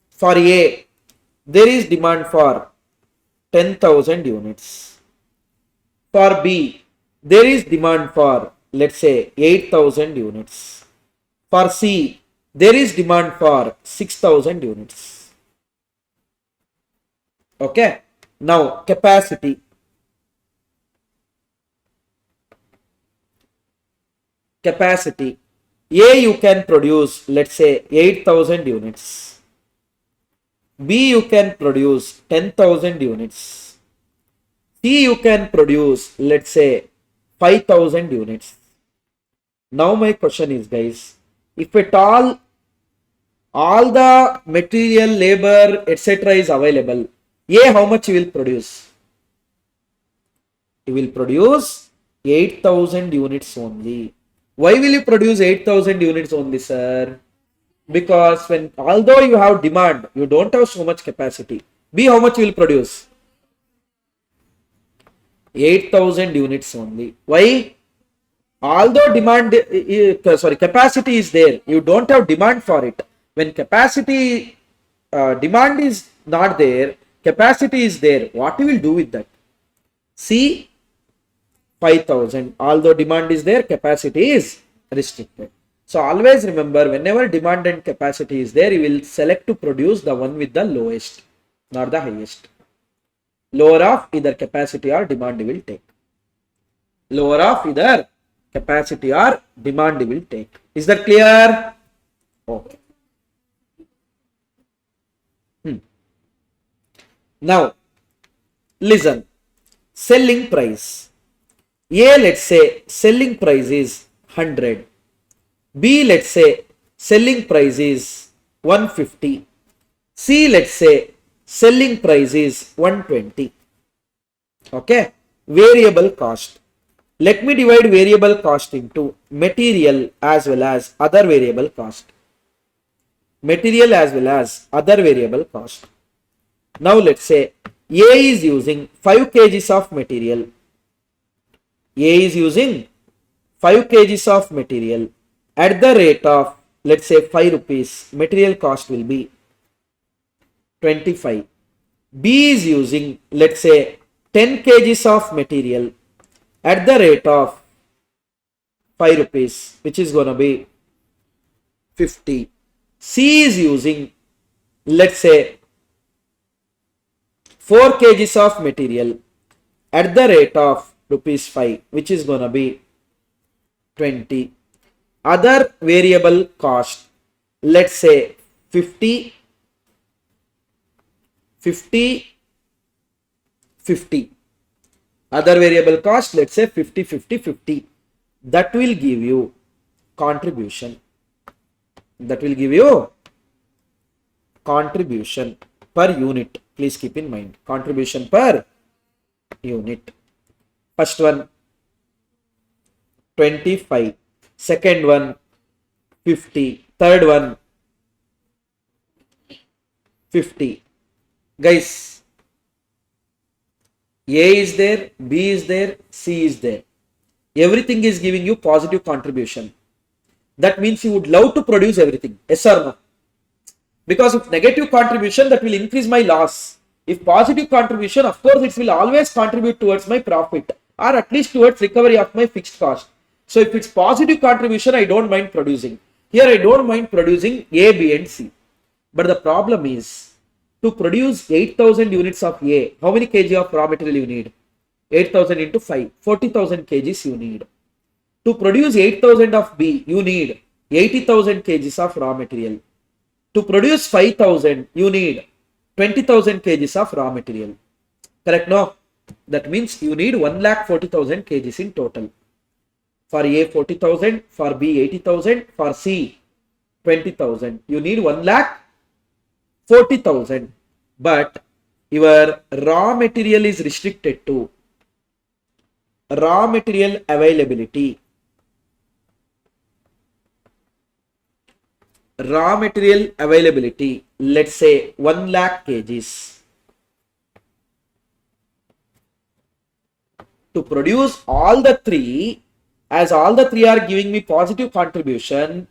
For A, there is demand for 10,000 units. For B, there is demand for, let's say, 8,000 units. For C, there is demand for 6,000 units. Okay. Now, capacity. Capacity. A, you can produce, let's say, 8,000 units. B, you can produce 10,000 units. C, you can produce, let's say, 5,000 units. Now, my question is, guys, if at all the material, labor, etc. is available, A, how much you will produce? You will produce 8,000 units only. Why will you produce 8,000 units only, sir? Because although you have demand, you don't have so much capacity. B, how much you will produce? 8,000 units only. Why? Although capacity is there, you don't have demand for it. When capacity, demand is not there, capacity is there, what you will do with that? C, 5,000. Although demand is there, capacity is restricted. So always remember, whenever demand and capacity is there, you will select to produce the one with the lowest, not the highest. Lower of either capacity or demand you will take. Lower of either capacity or demand you will take. Is that clear? Okay. Now, listen. Selling price. A, let's say selling price is 100. B, let's say selling price is 150. C, let's say selling price is 120. Okay. Variable cost. Let me divide variable cost into material as well as other variable cost. Material as well as other variable cost. Now let's say A is using 5 kgs of material. A is using 5 kgs of material at the rate of, let's say, 5 rupees. Material cost will be 25. B is using, let's say, 10 kgs of material at the rate of 5 rupees, which is going to be 50. C is using, let's say, 4 kgs of material at the rate of rupees 5, which is going to be 20. Other variable cost, let's say 50, 50, 50. Other variable cost, let's say 50, 50, 50. That will give you contribution. That will give you contribution per unit. Please keep in mind, contribution per unit. First one 25, second one 50, third one 50. Guys, A is there, B is there, C is there. Everything is giving you positive contribution. That means you would love to produce everything. Yes or no? Because if negative contribution, that will increase my loss. If positive contribution, of course, it will always contribute towards my profit, or at least towards recovery of my fixed cost. So if it's positive contribution, I don't mind producing. Here I don't mind producing A, B and C. But the problem is, to produce 8,000 units of A, how many kg of raw material you need? 8,000 into 5, 40,000 kgs you need. To produce 8,000 of B, you need 80,000 kgs of raw material. To produce 5,000, you need 20,000 kgs of raw material. Correct? No? That means you need 1,40,000 kgs in total. For A 40,000, for B 80,000, for C 20,000. You need 1,40,000. But your raw material is restricted to raw material availability. Raw material availability, let's say 1 lakh kgs. To produce all the three, as all the three are giving me positive contribution,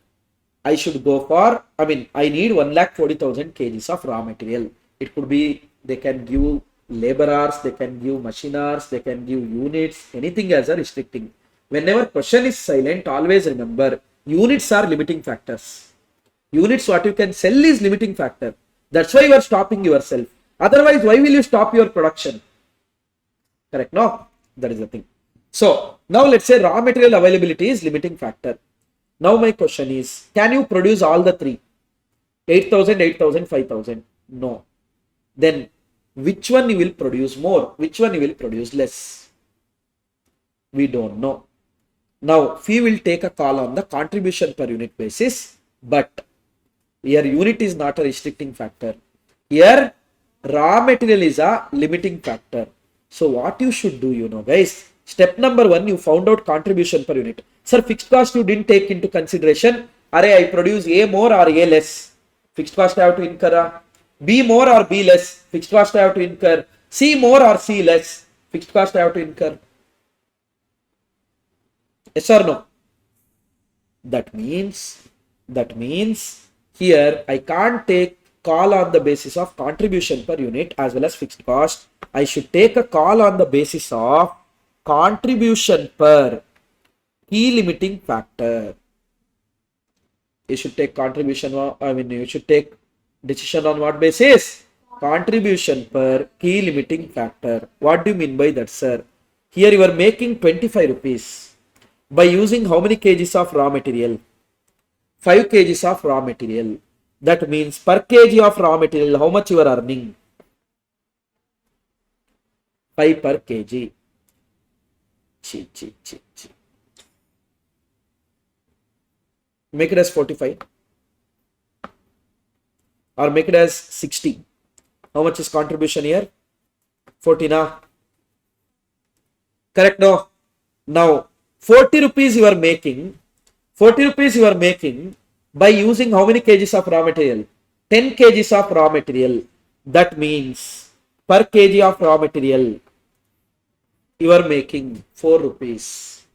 I should go for, I need 1,40,000 kgs of raw material. It could be, they can give labor hours, they can give machine hours, they can give units, anything as a restricting. Whenever question is silent, always remember, units are limiting factors. Units what you can sell is limiting factor. That's why you are stopping yourself. Otherwise, why will you stop your production? Correct? No? That is the thing. So, now let's say raw material availability is limiting factor. Now my question is, can you produce all the three? 8,000, 8,000, 5,000? No. Then, which one you will produce more? Which one you will produce less? We don't know. Now, we will take a call on the contribution per unit basis, but here unit is not a restricting factor. Here raw material is a limiting factor. So what you should do, guys, step number 1, you found out contribution per unit. Sir, fixed cost you didn't take into consideration. I produce A more or A less. Fixed cost I have to incur. B more or B less. Fixed cost I have to incur. C more or C less. Fixed cost I have to incur. Yes or no? That means here I can't take call on the basis of contribution per unit as well as fixed cost. I should take a call on the basis of contribution per key limiting factor. You should take you should take decision on what basis? Contribution per key limiting factor. What do you mean by that, sir? Here you are making 25 rupees by using how many kgs of raw material? 5 kgs of raw material. That means per kg of raw material, how much you are earning? 5 per kg. Make it as 45. Or make it as 60. How much is contribution here? 40 na? Correct, no? Now 40 rupees you are making, 40 rupees you are making by using how many kgs of raw material? 10 kgs of raw material. That means per kg of raw material you are making 4 rupees.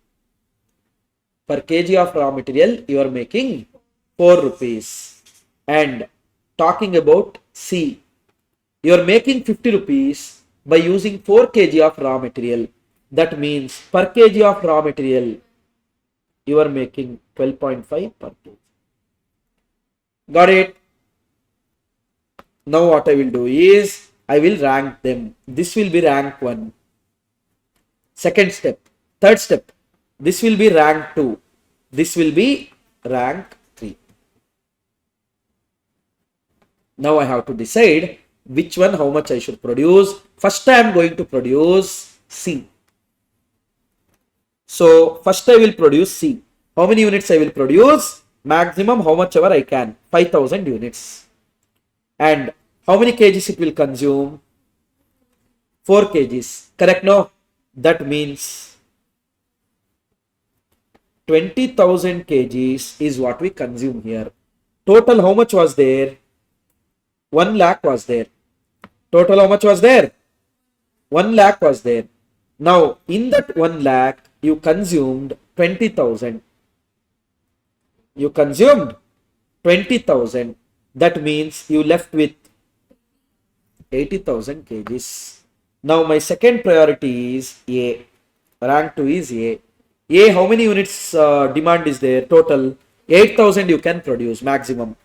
Per kg of raw material you are making 4 rupees. And talking about C, you are making 50 rupees by using 4 kg of raw material. That means per kg of raw material you are making 12.5 per kg. Got it? Now what I will do is I will rank them. This will be rank 1. Second step. Third step. This will be rank 2. This will be rank 3. Now I have to decide which one, how much I should produce. First I am going to produce C. So first I will produce C. How many units I will produce? Maximum how much ever I can. 5000 units. And how many kgs it will consume? 4 kgs. Correct? No? That means 20,000 kgs is what we consume here. Total how much was there? 1 lakh was there. Total how much was there? 1 lakh was there. Now in that 1 lakh you consumed 20,000. You consumed 20,000. That means you left with 80,000 kgs. Now my second priority is A. Rank 2 is A. A, how many units demand is there? Total 8,000 you can produce maximum.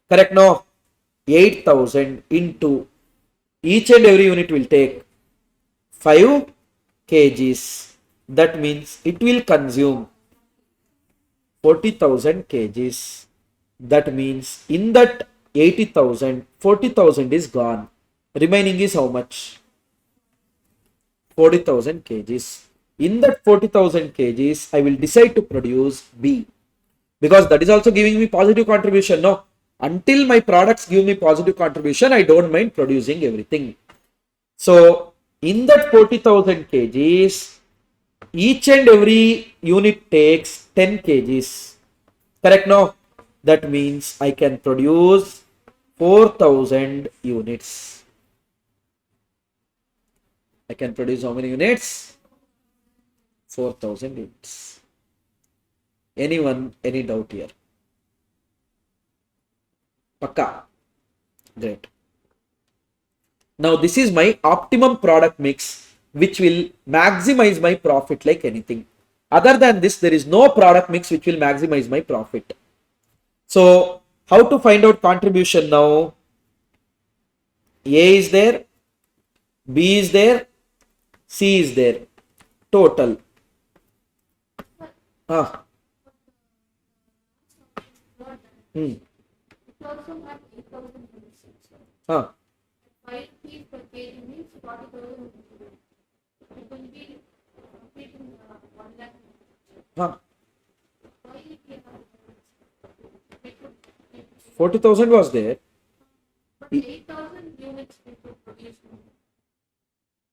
Correct? No? 8,000 into each and every unit will take 5 kgs. That means it will consume 40,000 kgs. That means in that 80,000, 40,000 is gone. Remaining is how much? 40,000 kgs. In that 40,000 kgs, I will decide to produce B. Because that is also giving me positive contribution. No, until my products give me positive contribution, I don't mind producing everything. So in that 40,000 kgs, each and every unit takes 10 kgs. Correct? No? That means I can produce 4,000 units. I can produce how many units? 4,000 units. Anyone, any doubt here? Pakka. Great. Now this is my optimum product mix, which will maximize my profit like anything. Other than this, there is no product mix which will maximize my profit. So how to find out contribution now? A is there, B is there, C is there. Total.
It also had 8,000 units. 5 feet per kg means 40,000. It will be completing 1 lakh.
40,000 was there.
But 8,000 units we could produce.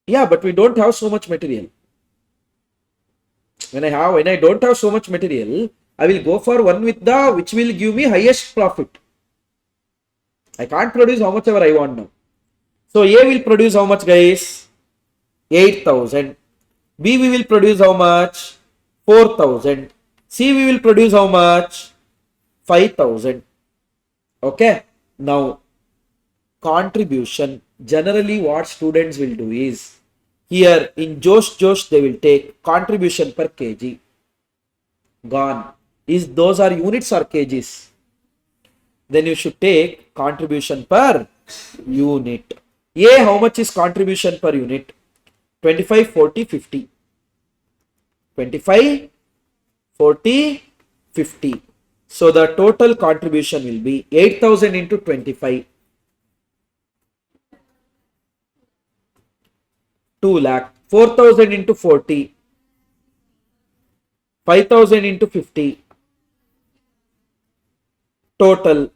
Yeah, but we don't have so much material. When I don't have so much material, I will go for one with the which will give me highest profit. I can't produce how much ever I want now. So A will produce how much, guys? 8,000. B we will produce how much? 4,000. C we will produce how much? 5,000. Okay. Now contribution. Generally what students will do is, here in Josh they will take contribution per kg. Gone. Those are units or kgs? Then you should take contribution per unit. A, how much is contribution per unit? 25, 40, 50. 25, 40, 50. So the total contribution will be 8,000 into 25. 2 lakh. 4,000 into 40. 5,000 into 50. Total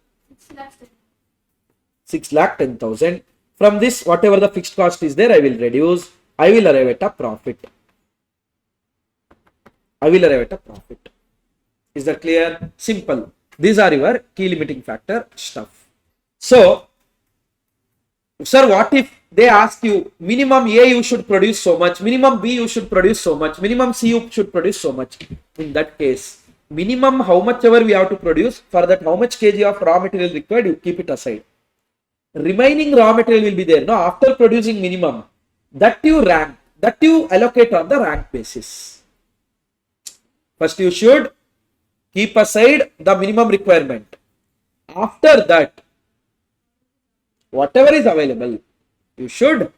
6 lakh 10,000. From this, whatever the fixed cost is there, I will reduce. I will arrive at a profit. I will arrive at a profit. Is that clear? Simple. These are your key limiting factor stuff. So, sir, what if they ask you minimum A you should produce so much, minimum B you should produce so much, minimum C you should produce so much? In that case, minimum how much ever we have to produce, for that how much kg of raw material required, you keep it aside. Remaining raw material will be there. Now, after producing minimum, that you rank, that you allocate on the rank basis. First, you should keep aside the minimum requirement. After that, whatever is available, you should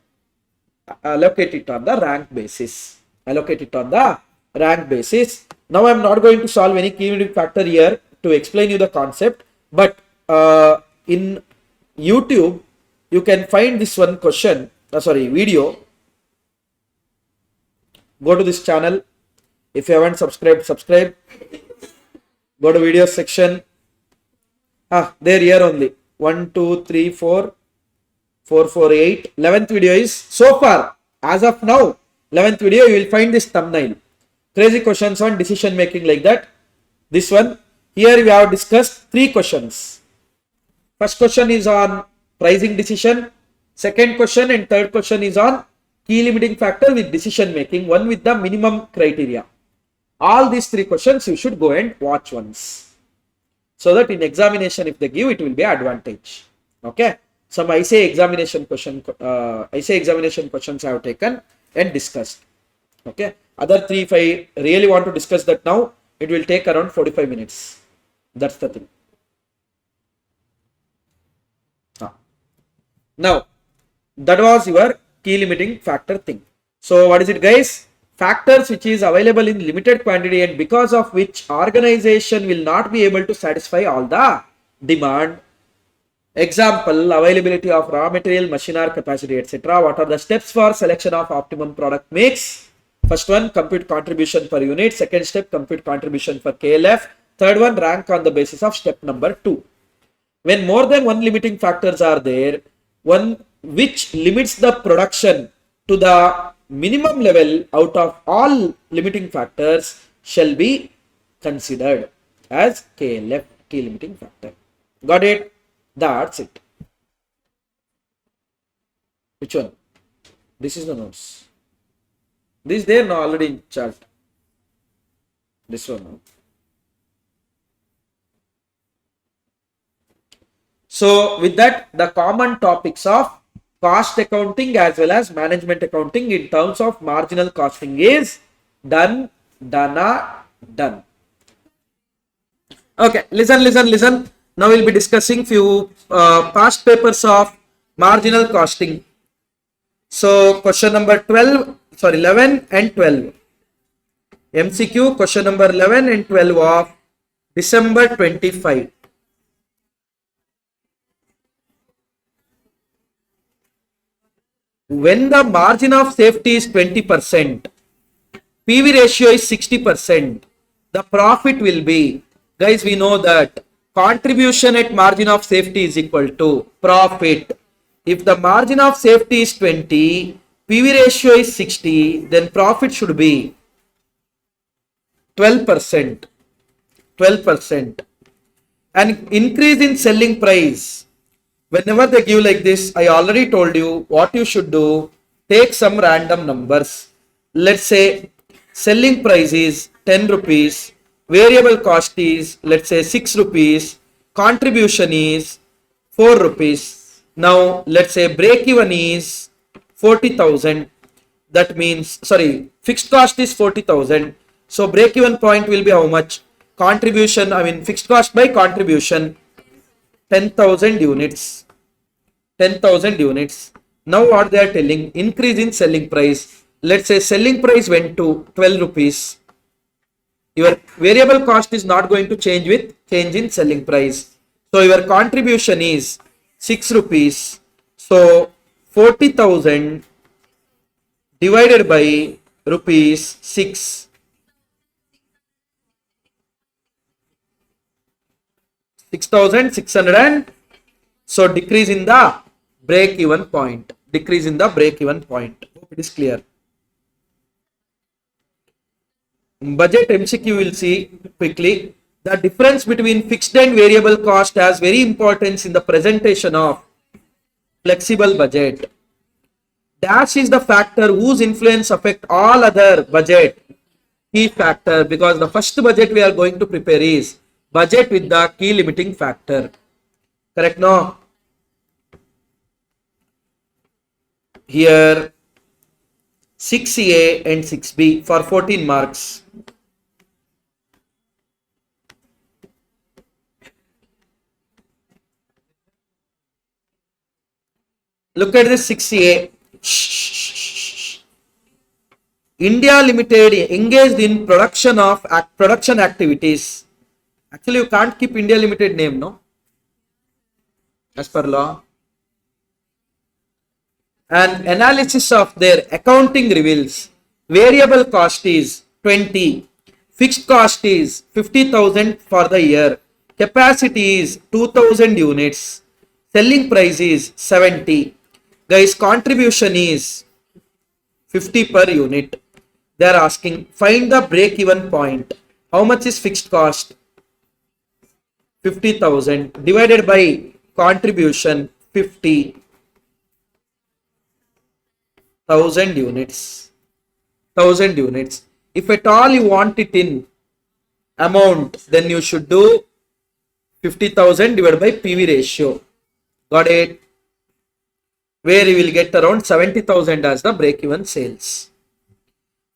allocate it on the rank basis. Allocate it on the rank basis. Now, I am not going to solve any key limiting factor here to explain you the concept, but in YouTube, you can find this one question, video. Go to this channel. If you haven't subscribed, subscribe. Go to video section. There here only. 1, 2, 3, 4, 4, 4, 8. 11th video is so far. As of now, 11th video, you will find this thumbnail. Crazy questions on decision making like that. This one. Here we have discussed 3 questions. First question is on pricing decision. Second question and third question is on key limiting factor with decision making. One with the minimum criteria. All these 3 questions you should go and watch once. So that in examination, if they give, it will be an advantage. Okay. Some ICA examination questions I have taken and discussed. Okay. Other 3, if I really want to discuss that now, it will take around 45 minutes. That's the thing. Now, that was your key limiting factor thing. So, what is it, guys? Factors which is available in limited quantity and because of which organization will not be able to satisfy all the demand. Example, availability of raw material, machinery capacity, etc. What are the steps for selection of optimum product mix? First one, compute contribution per unit. Second step, compute contribution for KLF. Third one, rank on the basis of step number 2. When more than one limiting factors are there, one which limits the production to the minimum level out of all limiting factors shall be considered as KLF, key limiting factor. Got it? That's it. Which one? This is the notes. This there now already in chart. This one now. So with that, the common topics of cost accounting as well as management accounting in terms of marginal costing is done. Okay, listen. Now we'll be discussing few past papers of marginal costing. So question number 11 and 12. MCQ question number 11 and 12 of December 25. When the margin of safety is 20%, PV ratio is 60%, the profit will be, guys, we know that contribution at margin of safety is equal to profit. If the margin of safety is 20, PV ratio is 60, then profit should be 12%. 12%. And increase in selling price. Whenever they give like this, I already told you what you should do. Take some random numbers. Let's say selling price is 10 rupees. Variable cost is, let's say, 6 rupees. Contribution is 4 rupees. Now, let's say break even is 40,000. That means, fixed cost is 40,000. So, break even point will be how much? Contribution, fixed cost by contribution. 10,000 units. 10,000 units. Now what they are telling, increase in selling price. Let's say selling price went to 12 rupees. Your variable cost is not going to change with change in selling price. So your contribution is 6 rupees. So 40,000 divided by rupees 6. 6,600, so decrease in the break even point. Decrease in the break even point. Hope it is clear. Budget MCQ will see quickly. The difference between fixed and variable cost has very importance in the presentation of flexible budget. Dash is the factor whose influence affect all other budget key factor, because the first budget we are going to prepare is budget with the key limiting factor. Correct? No? Here 6A and 6B for 14 marks. Look at this 6A. India Limited engaged in production activities. Actually, you can't keep India Limited name, no? As per law. An analysis of their accounting reveals variable cost is 20, fixed cost is 50,000 for the year, capacity is 2000 units, selling price is 70. Guys, contribution is 50 per unit. They are asking, find the break even point. How much is fixed cost? 50,000 divided by contribution 50,000 units. 1000 units. If at all you want it in amount, then you should do 50,000 divided by PV ratio. Got it? Where you will get around 70,000 as the break even sales.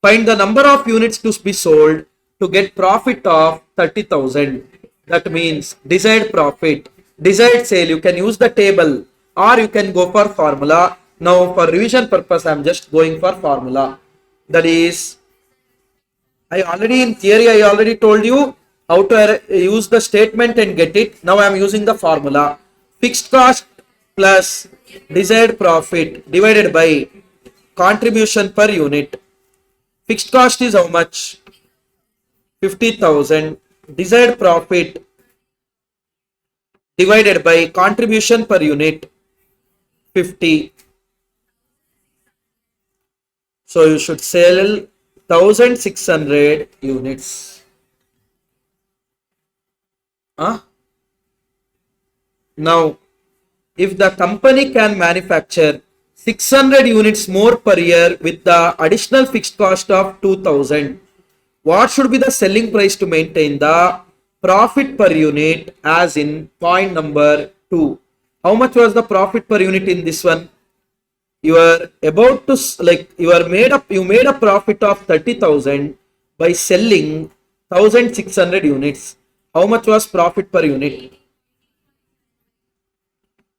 Find the number of units to be sold to get profit of 30,000. That means desired profit, desired sale. You can use the table or you can go for formula. Now for revision purpose, I am just going for formula. That is, in theory, I already told you how to use the statement and get it. Now I am using the formula. Fixed cost plus desired profit divided by contribution per unit. Fixed cost is how much? 50,000. Desired profit divided by contribution per unit 50. So you should sell 1600 units. Now, if the company can manufacture 600 units more per year with the additional fixed cost of 2000, what should be the selling price to maintain the profit per unit, as in point number 2? How much was the profit per unit in this one? You are about to, you made a profit of 30,000 by selling 1600 units. How much was profit per unit?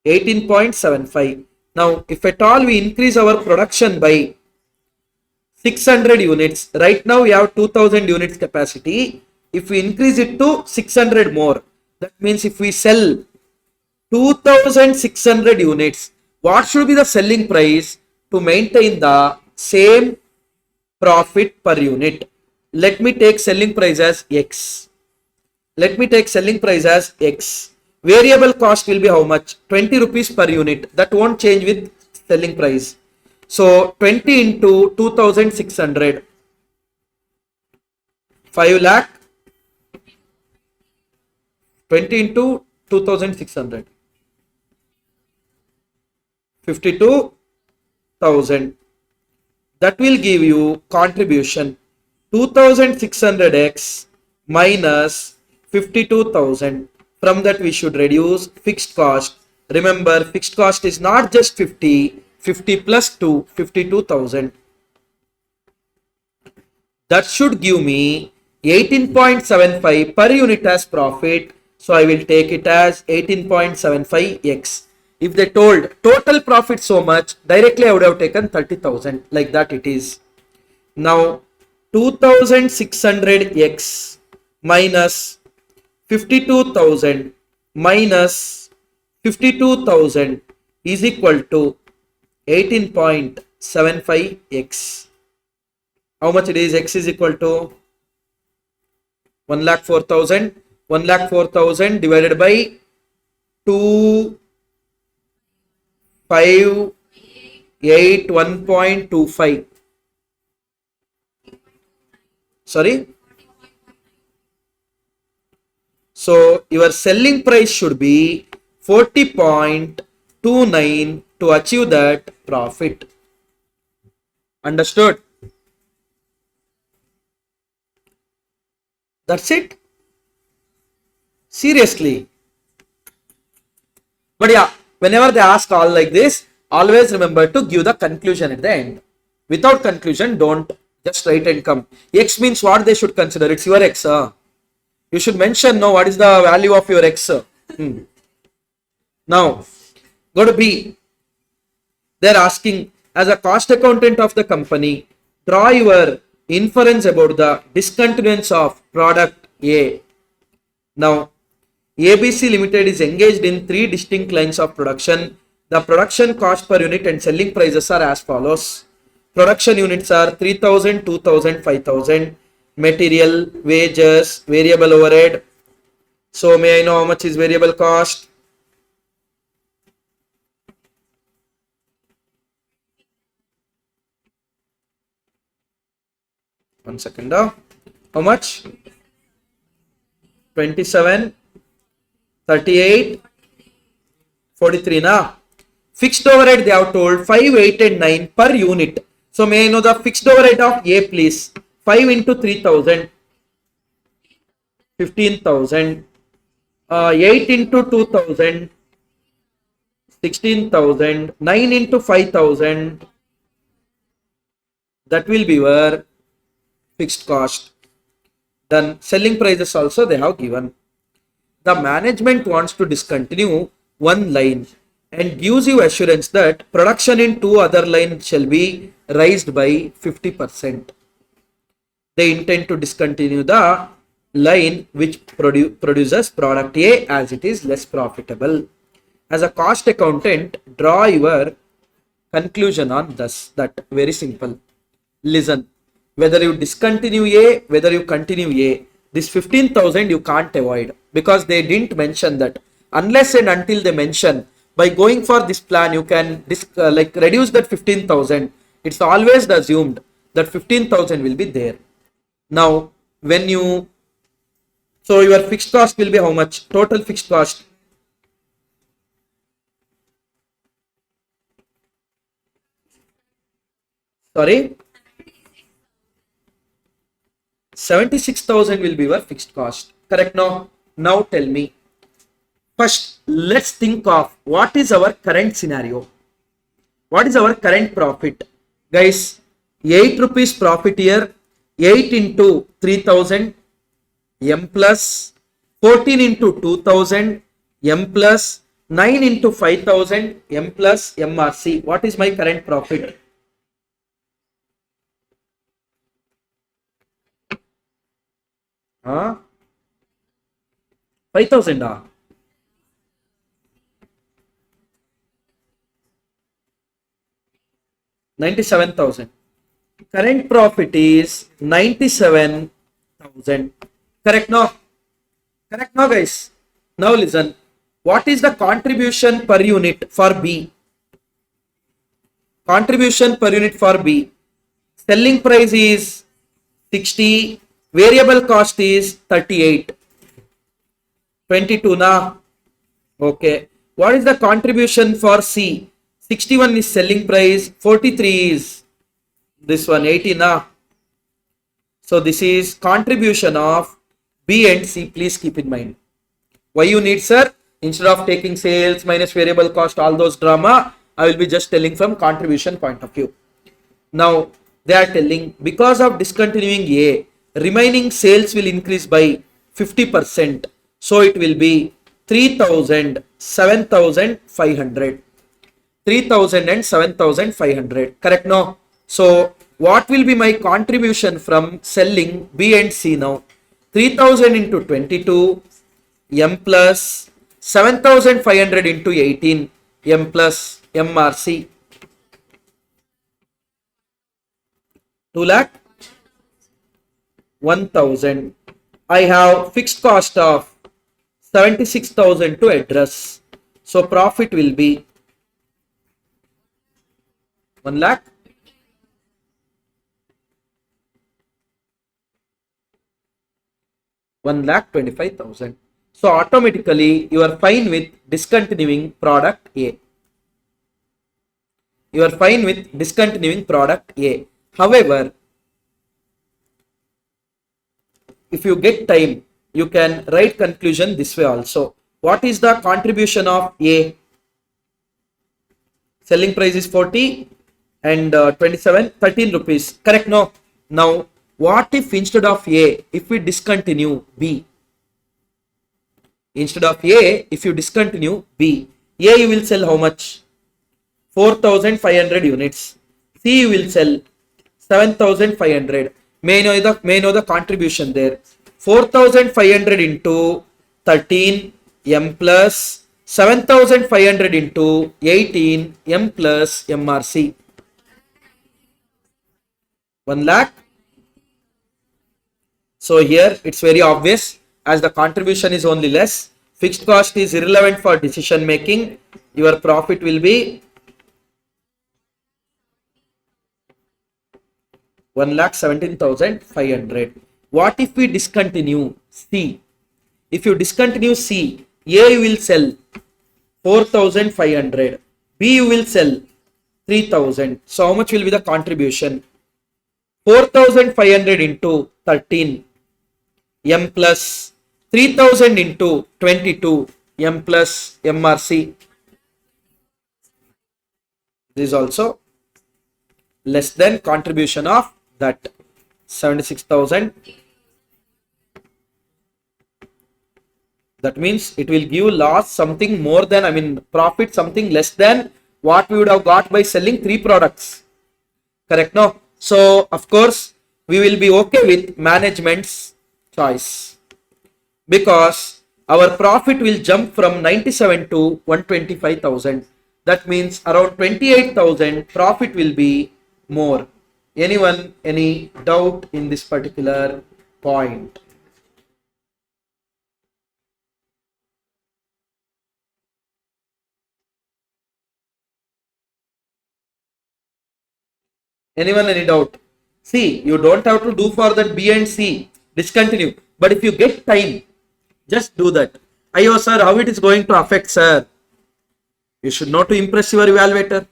18.75. Now, if at all we increase our production by 600 units, right now we have 2000 units capacity. If we increase it to 600 more, that means if we sell 2600 units, what should be the selling price to maintain the same profit per unit? Let me take selling price as X. Variable cost will be how much? 20 rupees per unit. That won't change with selling price. So 20 into 2600, 5 lakh. 20 into 2600, 52,000. That will give you contribution 2600x minus 52,000. From that we should reduce fixed cost. Remember, fixed cost is not just 50 plus 2, 52,000. That should give me 18.75 per unit as profit. So I will take it as 18.75x. If they told total profit so much, directly I would have taken 30,000. Like that it is. Now 2600x minus 52,000 minus 52,000 is equal to 18.75x. How much it is? X is equal to 1,04,000. 1,04,000 divided by 2581.25. Sorry. So your selling price should be 40.29 to achieve that profit. Understood? That's it. Seriously. But yeah, whenever they ask all like this, always remember to give the conclusion at the end. Without conclusion, don't just write and come. X means what they should consider. It's your X. You should mention, no, what is the value of your X. Now, go to B. They're asking, as a cost accountant of the company, draw your inference about the discontinuance of product A. Now, ABC Limited is engaged in 3 distinct lines of production. The production cost per unit and selling prices are as follows. Production units are 3,000, 2,000, 5,000. Material, wages, variable overhead. So, may I know how much is variable cost? One second. How much? 27, 38, 43 na. Fixed overhead they have told 5, 8 and 9 per unit. So may I know the fixed overhead of A please? 5 into 3,000, 15,000. 8 into 2,000, 16,000. 9 into 5,000. That will be your fixed cost. Then selling prices also they have given. The management wants to discontinue one line and gives you assurance that production in 2 other lines shall be raised by 50%. They intend to discontinue the line which produces product A as it is less profitable. As a cost accountant, draw your conclusion on this. That very simple. Listen, whether you discontinue A, whether you continue A, this 15,000 you can't avoid because they didn't mention that. Unless and until they mention, by going for this plan you can reduce that 15,000. It's always assumed that 15,000 will be there. Now when you, so your fixed cost will be how much? Total fixed cost. Sorry, 76,000 will be your fixed cost. Correct? Now tell me. First, let's think of what is our current scenario. What is our current profit? Guys, 8 rupees profit here. 8 into 3,000 M plus 14 into 2,000 M plus 9 into 5,000 M plus MRC. What is my current profit? Huh? 5,000. 97,000. Current profit is 97,000. Correct now? Correct now, guys? Now listen. What is the contribution per unit for B? Contribution per unit for B. Selling price is 60. Variable cost is 38. 22 na. Okay. What is the contribution for C? 61 is selling price. 43 is this one 80 na. So this is contribution of B and C. Please keep in mind. Why you need, sir? Instead of taking sales minus variable cost, all those drama, I will be just telling from contribution point of view. Now they are telling because of discontinuing A, remaining sales will increase by 50%. So it will be 3,000, 7,500. 3,000 and 7,500. Correct now? So what will be my contribution from selling B and C now? 3,000 into 22 M plus 7,500 into 18 M plus MRC. 2 lakh 1,000. I have fixed cost of 76,000 to address. So profit will be 1 lakh 1,25,000. So automatically you are fine with discontinuing product A. You are fine with discontinuing product A. However, if you get time, you can write conclusion this way also. What is the contribution of A? Selling price is 40 and 27, 13 rupees. Correct? No. Now, what if instead of A, if we discontinue B? Instead of A, if you discontinue B, A you will sell how much? 4,500 units. C you will sell 7,500. May know the contribution there. 4,500 into 13 M plus 7,500 into 18 M plus MRC. 1 lakh. So here it's very obvious, as the contribution is only less, fixed cost is irrelevant for decision making. Your profit will be 1,17,500. What if we discontinue C? If you discontinue C, A you will sell 4,500, B you will sell 3,000. So how much will be the contribution? 4,500 into 13 M plus 3,000 into 22 M plus MRC. This is also less than contribution of that 76,000. That means it will give loss something more than, profit something less than what we would have got by selling 3 products. Correct? No? So, of course, we will be okay with management's choice, because our profit will jump from 97 to 125,000. That means around 28,000 profit will be more. Anyone, any doubt in this particular point? Anyone, any doubt? See, you don't have to do for that B and C, discontinue. But if you get time, just do that. Ayo sir, how it is going to affect, sir? You should know to impress your evaluator.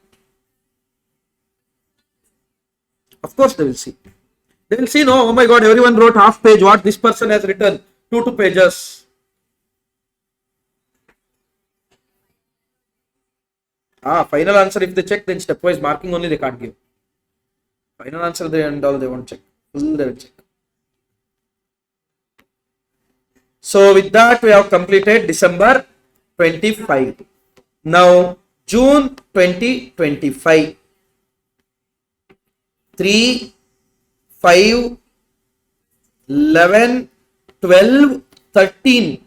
Of course they will see. They will see, no, oh my god, everyone wrote half page. What this person has written? 2 pages. Final answer, if they check, then stepwise marking only they can't give. Final answer they and all they won't check. Full they will check. So with that we have completed December 25. Now June 2025. 3, 5, 11, 12, 13.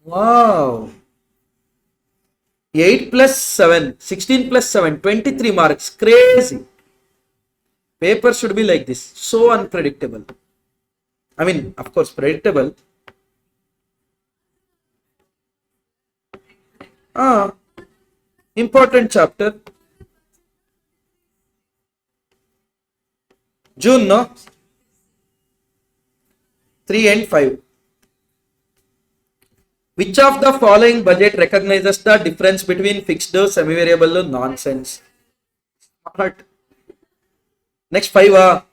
Wow. 8 plus 7, 16 plus 7, 23 marks. Crazy. Paper should be like this. So unpredictable. Of course, predictable. Important chapter. June, no? 3 and 5. Which of the following budget recognizes the difference between fixed, semi-variable, nonsense? Smart. Next 5.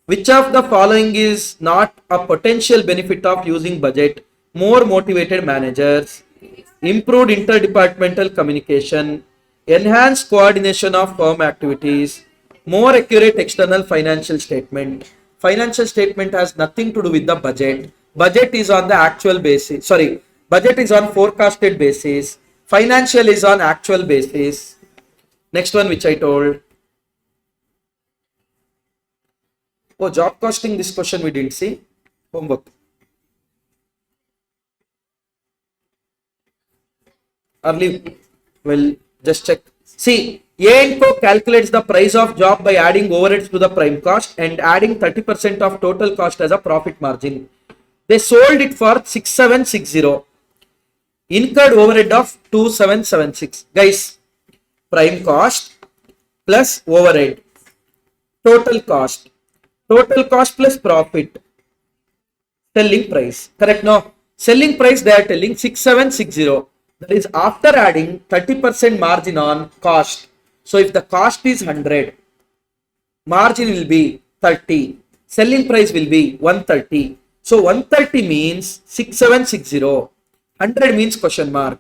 Which of the following is not a potential benefit of using budget? More motivated managers, improved interdepartmental communication, enhanced coordination of firm activities, more accurate external financial statement. Financial statement has nothing to do with the budget. Budget is on the actual basis. Budget is on forecasted basis. Financial is on actual basis. Next one which I told. Oh, job costing, this question we didn't see. Homework. Early. Well, just check. See, A&Co calculates the price of job by adding overheads to the prime cost and adding 30% of total cost as a profit margin. They sold it for 6760. Incurred overhead of 2776. Guys, prime cost plus overhead. Total cost. Total cost plus profit selling price. Correct? No. Selling price they are telling 6760. That is after adding 30% margin on cost. So if the cost is 100, margin will be 30. Selling price will be 130. So 130 means 6760. 100 means question mark.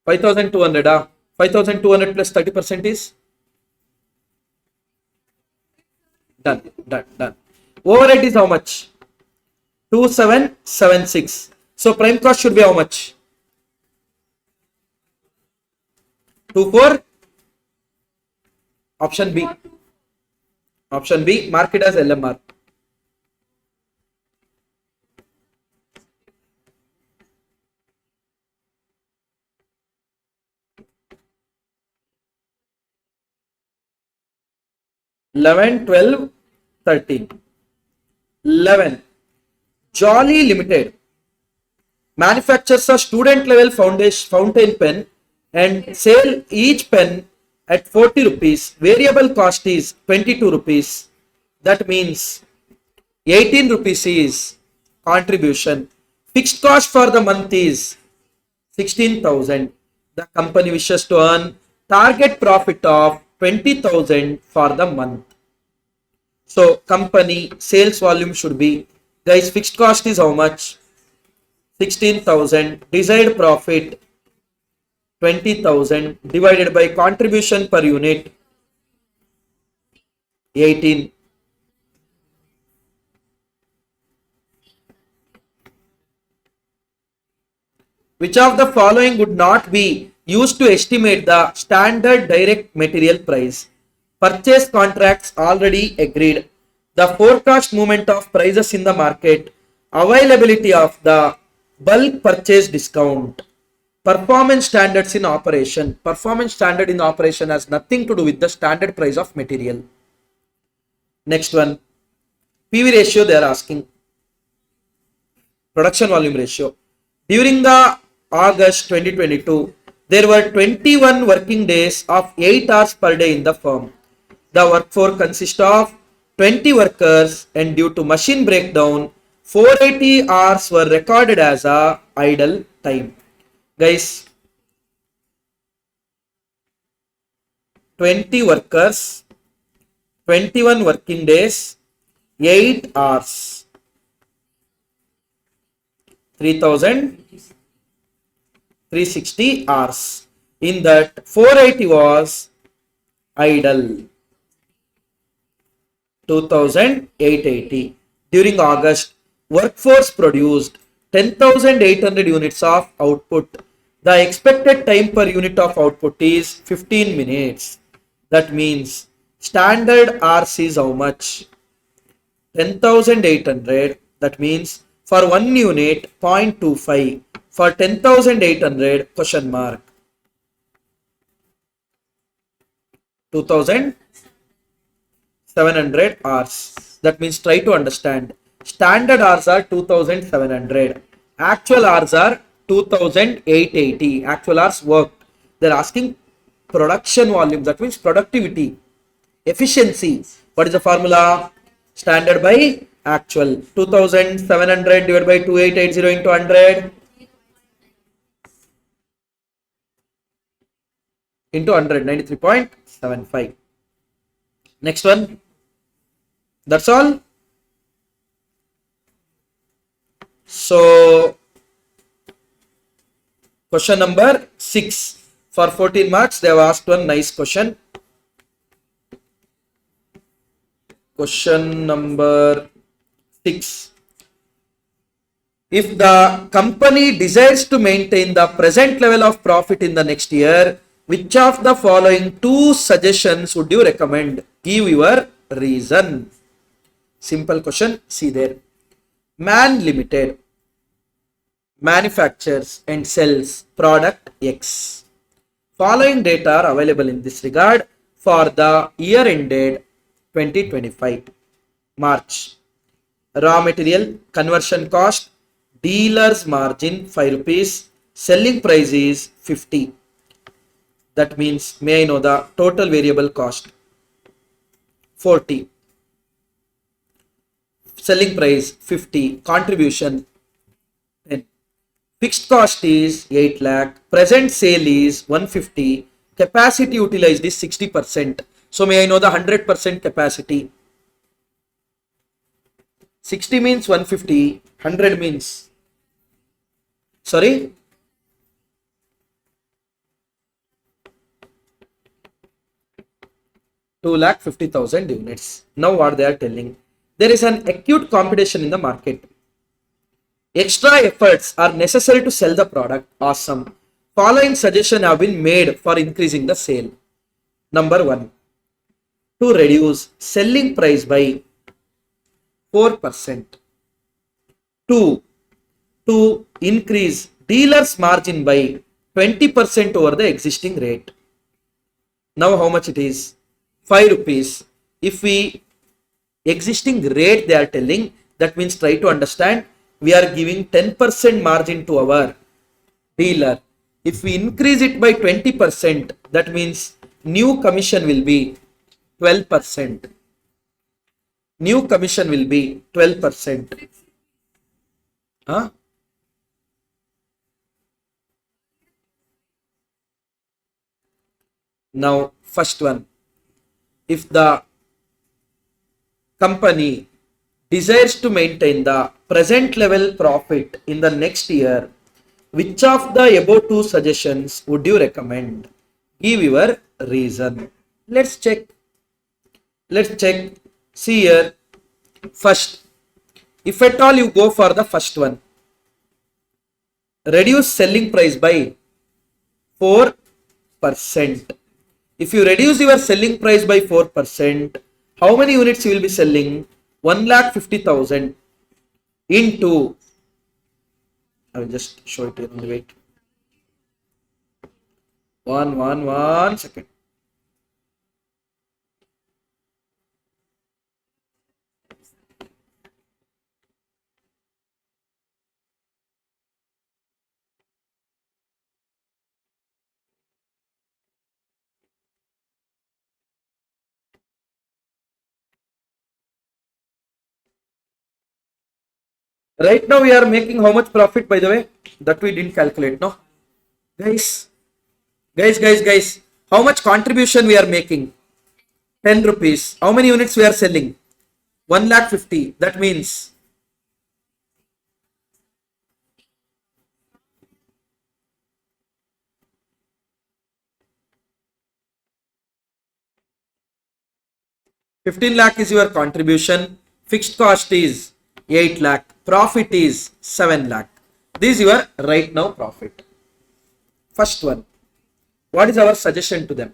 5200. 5200 plus 30% is done. Done. Overhead is how much? 2776. So prime cost should be how much? 24. Option B. Option B. Mark it as LMR. Eleven, 12, 13. 11. Jolly Limited manufactures a student level fountain pen and sell each pen at 40 rupees. Variable cost is 22 rupees. That means 18 rupees is contribution. Fixed cost for the month is 16,000. The company wishes to earn target profit of 20,000 for the month. So company sales volume should be, guys, fixed cost is how much? 16,000. Desired profit 20,000 divided by contribution per unit 18. Which of the following would not be used to estimate the standard direct material price? Purchase contracts already agreed, the forecast movement of prices in the market, availability of the bulk purchase discount, performance standards in operation. Performance standard in operation has nothing to do with the standard price of material. Next one, PV ratio they are asking. Production volume ratio. During the August 2022, there were 21 working days of 8 hours per day in the firm. The workforce consists of 20 workers and due to machine breakdown, 480 hours were recorded as a idle time. Guys, 20 workers, 21 working days, 8 hours, 3,360 hours. In that 480 was idle. 2,880. During August, workforce produced 10,800 units of output. The expected time per unit of output is 15 minutes. That means standard hours is how much? 10,800. That means for 1 unit 0.25. For 10,800 question mark. 2,700 hours. That means try to understand. Standard hours are 2,700. Actual hours are 2,880. Actual hours worked. They're asking production volume. That means productivity. Efficiency. What is the formula? Standard by actual. 2,700 divided by 2,880 into 100. Into 100. 93.75. Next one. That's all. So, question number 6. For 14 marks, they have asked one nice question. Question number 6. If the company desires to maintain the present level of profit in the next year, which of the following 2 suggestions would you recommend? Give your reason. Simple question. See there. Man Limited manufactures and sells product X. Following data are available in this regard for the year ended 2025 March. Raw material conversion cost, dealer's margin 5 rupees, selling price is 50. That means, may I know the total variable cost? 40. Selling price 50. Contribution 10. Fixed cost is 8 lakh. Present sale is 150. Capacity utilized is 60%. So may I know the 100% capacity? 60 means 150. 100 means, sorry, 2,50,000 units. Now what they are telling? There is an acute competition in the market. Extra efforts are necessary to sell the product. Awesome. Following suggestions have been made for increasing the sale. Number 1. To reduce selling price by 4%. 2. To increase dealer's margin by 20% over the existing rate. Now how much it is? 5 rupees. If we existing rate they are telling, that means try to understand, we are giving 10% margin to our dealer. If we increase it by 20%, that means new commission will be 12%. New commission will be 12%. Huh? Now, first one, if the company desires to maintain the present level profit in the next year, which of the above two suggestions would you recommend? Give your reason. Let's check. See here. First, if at all you go for the first one, reduce selling price by 4%. If you reduce your selling price by 4%, how many units you will be selling? 1,50,000 into, I will just show it here. Wait. One second. Right now we are making how much profit, by the way? That we didn't calculate, no? Guys, how much contribution we are making? 10 rupees. How many units we are selling? 1,50,000. That means 15 lakh is your contribution. Fixed cost is 8 lakh. Profit is 7 lakh. This is your right now profit. First one. What is our suggestion to them?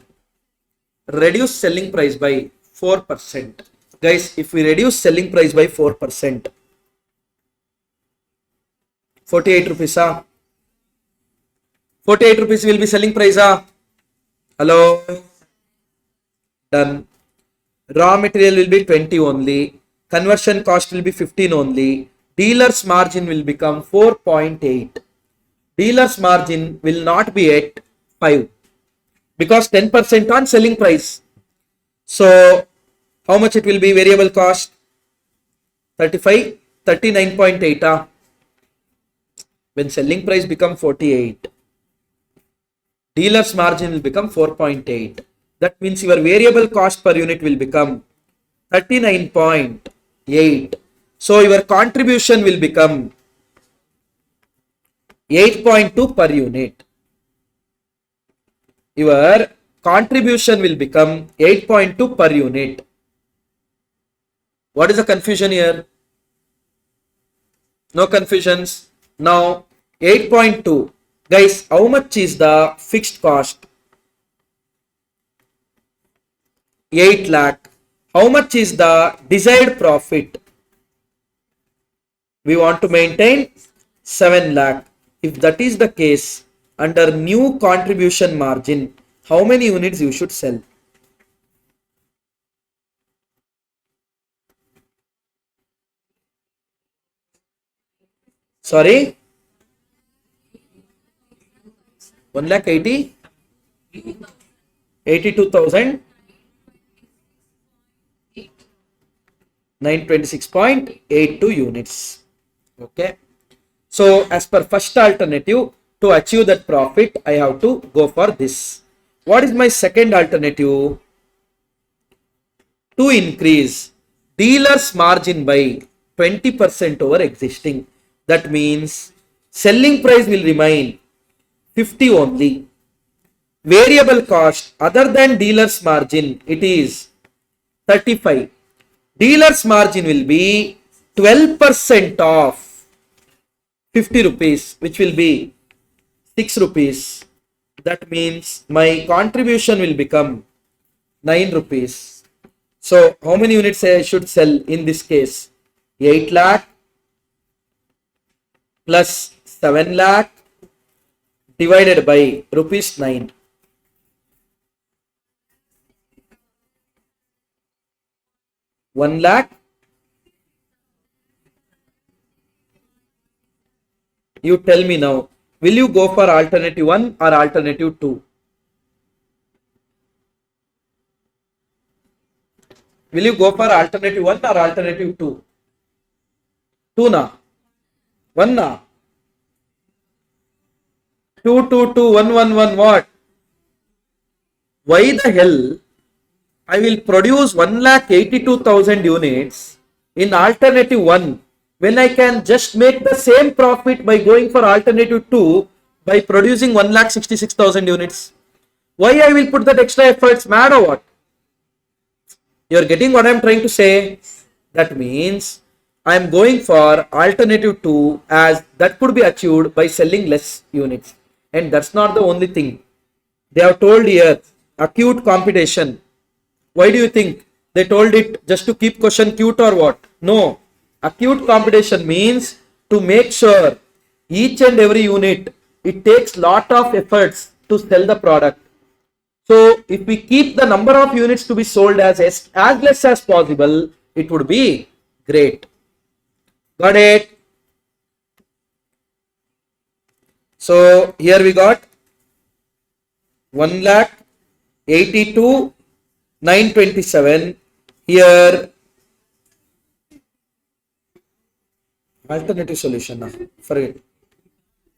Reduce selling price by 4%. Guys, if we reduce selling price by 4%, 48 rupees. 48 rupees will be selling price. Hello? Done. Raw material will be 20 only. Conversion cost will be 15 only. Dealer's margin will become 4.8. Dealer's margin will not be at 5 because 10% on selling price. So how much it will be? Variable cost 35, 39.8. When selling price become 48, dealer's margin will become 4.8. That means your variable cost per unit will become 39.8. So your contribution will become 8.2 per unit. Your contribution will become 8.2 per unit. What is the confusion here? No confusions. Now 8.2. Guys, how much is the fixed cost? 8 lakh. How much is the desired profit? We want to maintain 7 lakh. If that is the case, under new contribution margin, how many units you should sell? Sorry? 1,80,000? 82,926.82 units. Okay. So as per first alternative, to achieve that profit, I have to go for this. What is my second alternative? To increase dealer's margin by 20% over existing. That means selling price will remain 50 only. Variable cost other than dealer's margin, it is 35. Dealer's margin will be 12% of 50 rupees, which will be 6 rupees. That means my contribution will become 9 rupees. So how many units I should sell in this case? 8 lakh plus 7 lakh divided by rupees 9. 1 lakh. You tell me now. Will you go for alternative 1 or alternative 2? Will you go for alternative 1 or alternative 2? 2 na? 1 na? 2, 2, 2, 1, 1, 1 what? Why the hell I will produce 1,82,000 units in alternative 1 when I can just make the same profit by going for alternative 2 by producing 1,66,000 units? Why I will put that extra efforts? Mad or what? You are getting what I am trying to say? That means I am going for alternative 2 as that could be achieved by selling less units. And that's not the only thing. They have told here acute competition. Why do you think they told it just to keep question cute or what? No. Acute competition means to make sure each and every unit, it takes lot of efforts to sell the product. So if we keep the number of units to be sold as less as possible, it would be great. Got it? So here we got 1,82,927. Here alternative solution now. Forget.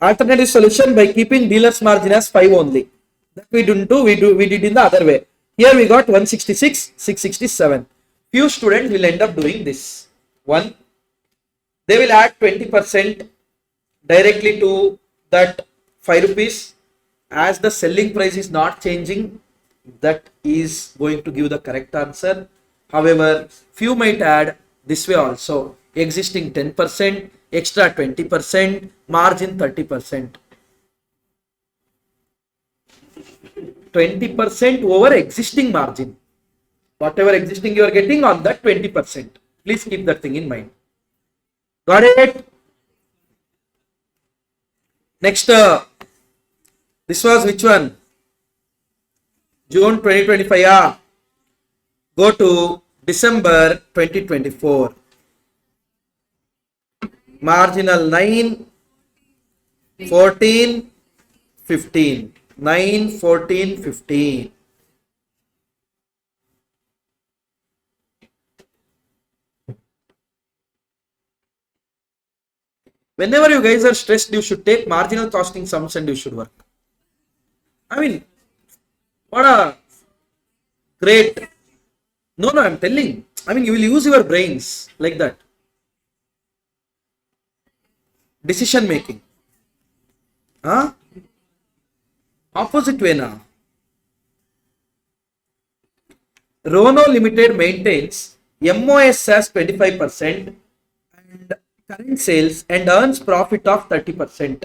Alternative solution by keeping dealer's margin as 5 only. That we didn't do, we did in the other way. Here we got 166, 667. Few students will end up doing this. One, they will add 20% directly to that 5 rupees. As the selling price is not changing, that is going to give the correct answer. However, few might add this way also. Existing 10%, extra 20%, margin 30%. 20% over existing margin. Whatever existing you are getting on that 20%. Please keep that thing in mind. Got it? Next, this was which one? June 2025. Yeah. Go to December 2024. Marginal 9, 14, 15. 9, 14, 15. Whenever you guys are stressed, you should take marginal costing sums and you should work. I mean, what a great. No, I'm telling. I mean, you will use your brains like that. Decision making. Huh? Opposite way now. Rono Limited maintains MOS as 25% and current sales and earns profit of 30%.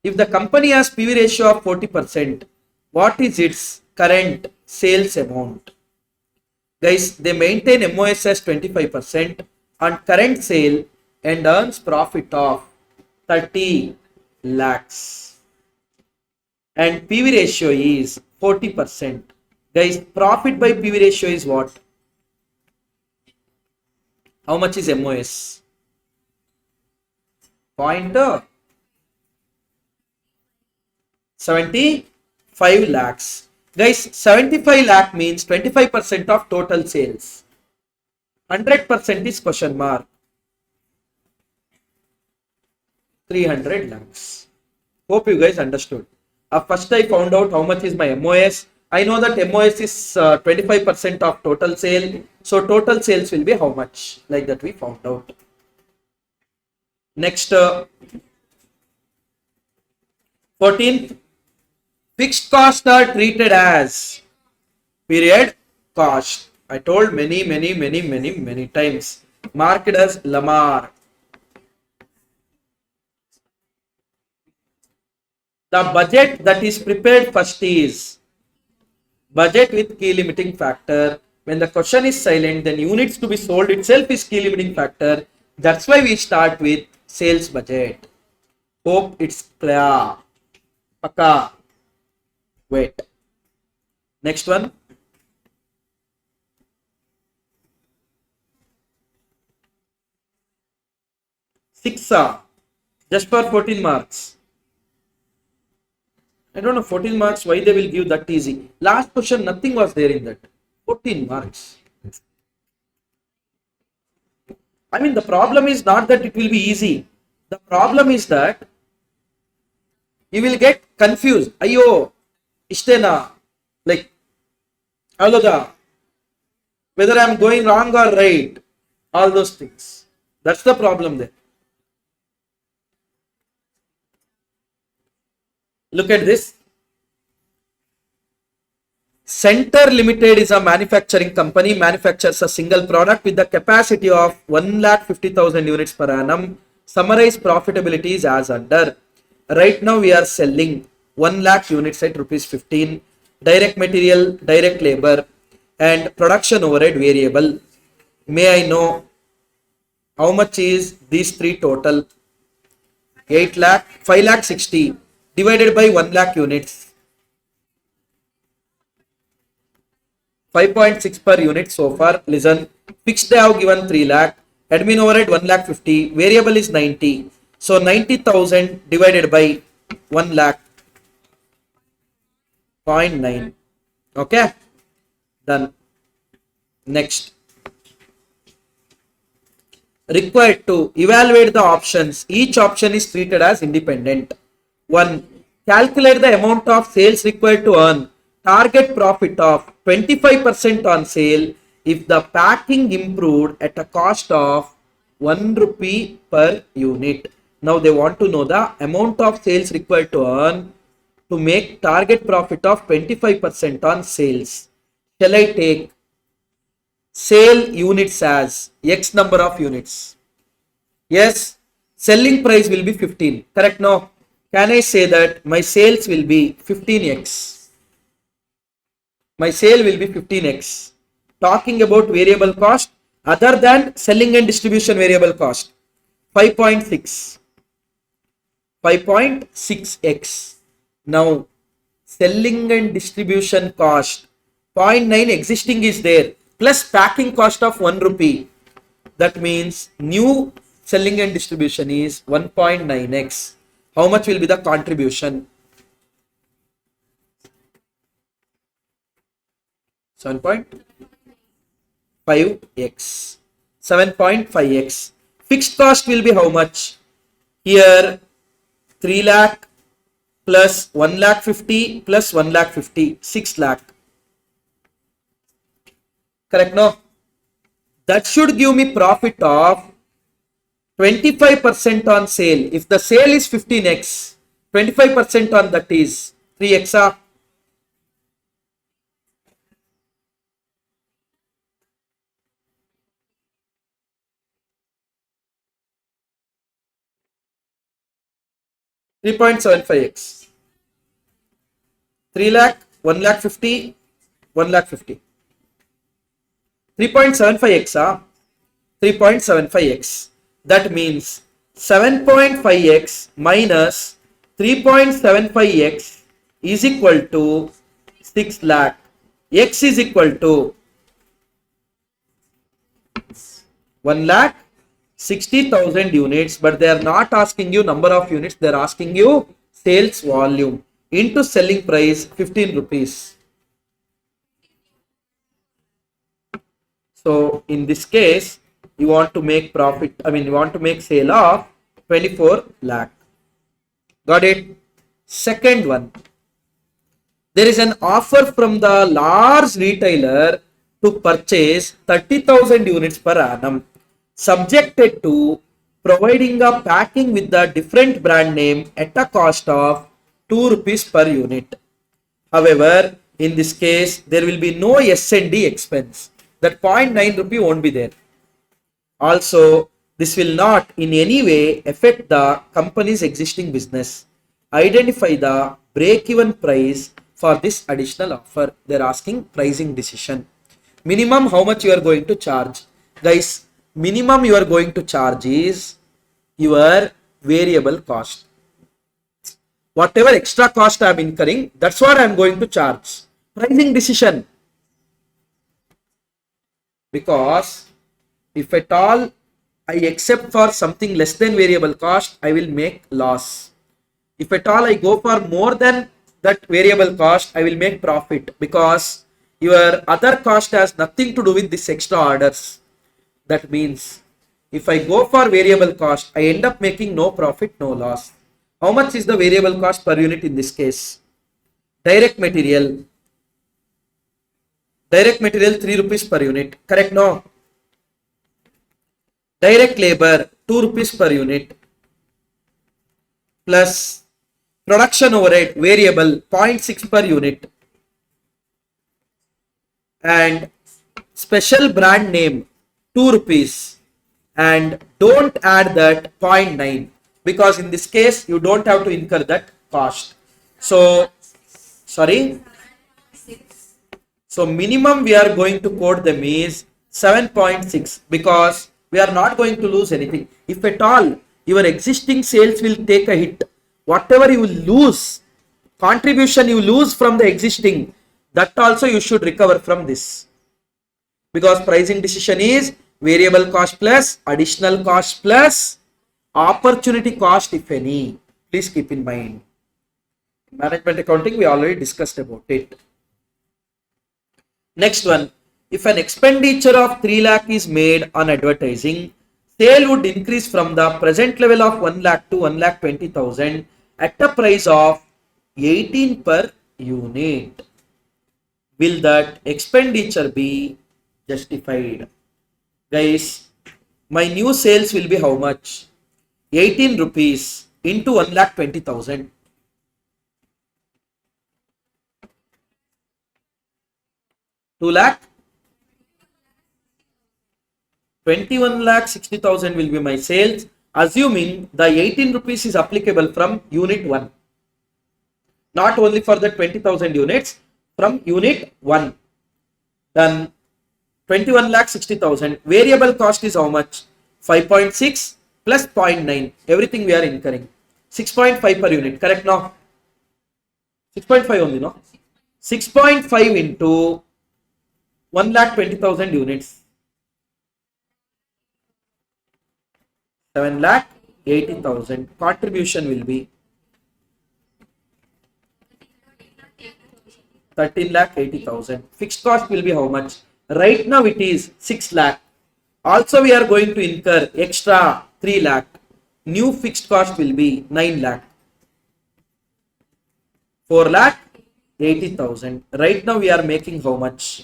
If the company has PV ratio of 40%, what is its current sales amount? Guys, they maintain MOS as 25% on current sale and earns profit of 30 lakhs. And PV ratio is 40%. Guys, profit by PV ratio is what? How much is MOS? Pointer 75 lakhs. Guys, 75 lakh means 25% of total sales. 100% is question mark. 300 lakhs. Hope you guys understood. First I found out how much is my MOS. I know that MOS is 25% of total sale. So total sales will be how much? Like that we found out. Next, 14th. Fixed costs are treated as period cost. I told many times. Marked as Lamar. The budget that is prepared first is budget with key limiting factor. When the question is silent, then units to be sold itself is key limiting factor. That's why we start with sales budget. Hope it's clear. Paka. Wait. Next one. 6 just for 14 marks. I don't know 14 marks why they will give that easy. Last question nothing was there in that. 14 marks. I mean the problem is not that it will be easy. The problem is that you will get confused. Ayo, ishtena. Like, alada. Whether I am going wrong or right. All those things. That's the problem there. Look at this. Center Limited is a manufacturing company, manufactures a single product with the capacity of 1,50,000 units per annum. Summarize profitability is as under. Right now we are selling 1 lakh units at rupees 15. Direct material, direct labor and production overhead variable. May I know how much is these three total? 8 lakh, 5 lakh 60 divided by 1 lakh units. 5.6 per unit so far. Listen, fixed they have given 3 lakh, admin overhead 1 lakh 50, variable is 90. So 90,000 divided by 1 lakh 0.9. Okay, done. Next, required to evaluate the options. Each option is treated as independent. 1. Calculate the amount of sales required to earn target profit of 25% on sale if the packing improved at a cost of 1 rupee per unit. Now they want to know the amount of sales required to earn to make target profit of 25% on sales. Shall I take sale units as X number of units? Yes, selling price will be 15. Correct? No. Can I say that my sales will be 15x? My sale will be 15x. Talking about variable cost other than selling and distribution variable cost. 5.6. 5.6x. Now, selling and distribution cost 0.9 existing is there plus packing cost of 1 rupee. That means new selling and distribution is 1.9x. How much will be the contribution? 7.5x. 7.5x. Fixed cost will be how much? Here 3 lakh plus 1 lakh 50 plus 1 lakh 50, 6 lakh. Correct? No? That should give me profit of 25% on sale. If the sale is 15x, 25% on that is 3x. 3.75x. 3 lakh, 1 lakh 50, 1 lakh 50. 3.75x. 3.75x. That means 7.5x minus 3.75x is equal to 6 lakh. X is equal to 1 lakh 60,000 units, but they are not asking you number of units, they are asking you sales volume into selling price 15 rupees. So in this case, you want to make profit, you want to make sale of 24 lakh. Got it? Second one, there is an offer from the large retailer to purchase 30,000 units per annum, subjected to providing a packing with the different brand name at a cost of 2 rupees per unit. However, in this case, there will be no S&D expense. That 0.9 rupee won't be there. Also, this will not in any way affect the company's existing business. Identify the break-even price for this additional offer. They're asking pricing decision. Minimum how much you are going to charge. Guys, minimum you are going to charge is your variable cost. Whatever extra cost I am incurring, that's what I am going to charge. Pricing decision. Because if at all I accept for something less than variable cost, I will make loss. If at all I go for more than that variable cost, I will make profit, because your other cost has nothing to do with this extra orders. That means if I go for variable cost, I end up making no profit, no loss. How much is the variable cost per unit in this case? Direct material 3 rupees per unit. Correct? No. Direct labor 2 rupees per unit, plus production overhead variable 0.6 per unit, and special brand name 2 rupees, and don't add that 0.9, because in this case you don't have to incur that cost. So sorry, so minimum we are going to quote them is 7.6, because we are not going to lose anything. If at all your existing sales will take a hit, whatever you will lose, contribution you lose from the existing, that also you should recover from this, because pricing decision is variable cost plus additional cost plus opportunity cost, if any. Please keep in mind. Management accounting, we already discussed about it. Next one, if an expenditure of 3 lakh is made on advertising, sale would increase from the present level of 1 lakh to 1,20,000 at a price of 18 per unit. Will that expenditure be justified? Guys, my new sales will be how much? 18 rupees into 1,20,000. 2 lakh? 21,60,000 will be my sales, assuming the 18 rupees is applicable from unit 1. Not only for the 20,000 units, from unit 1. Then 21,60,000. Variable cost is how much? 5.6 plus 0.9. Everything we are incurring. 6.5 per unit. Correct now? 6.5 only, no? 6.5 into 1,20,000 units. 7,80,000. Contribution will be 13,80,000. Fixed cost will be how much? Right now it is 6 lakh. Also we are going to incur extra 3 lakh. New fixed cost will be 9 lakh. 4,80,000. Right now we are making how much?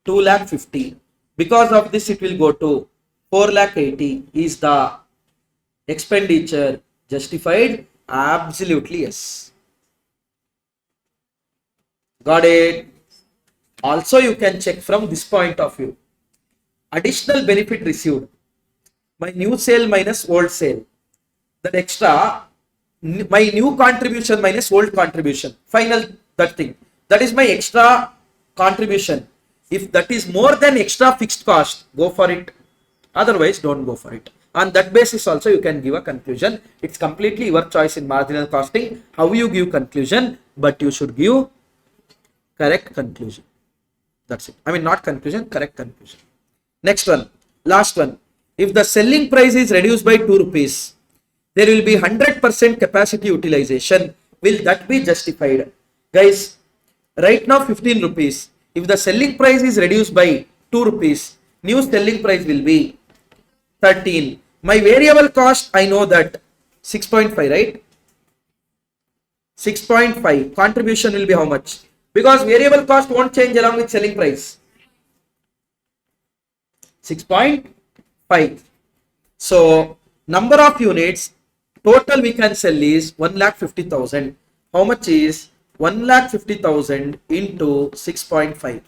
2,50,000. Because of this it will go to 4,80,000. Is the expenditure justified? Absolutely yes. Got it? Also you can check from this point of view. Additional benefit received. My new sale minus old sale. That extra, my new contribution minus old contribution. Final, that thing. That is my extra contribution. If that is more than extra fixed cost, go for it. Otherwise, don't go for it. On that basis also you can give a conclusion. It's completely your choice in marginal costing. How you give conclusion, but you should give correct conclusion. That's it. I mean, not conclusion, correct conclusion. Next one, last one. If the selling price is reduced by 2 rupees, there will be 100% capacity utilization. Will that be justified? Guys, right now 15 rupees. If the selling price is reduced by 2 rupees, new selling price will be 13. My variable cost, I know that 6.5, right? 6.5 contribution will be how much? Because variable cost won't change along with selling price. 6.5. So number of units total we can sell is 1,50,000. How much is 1,50,000 into 6.5?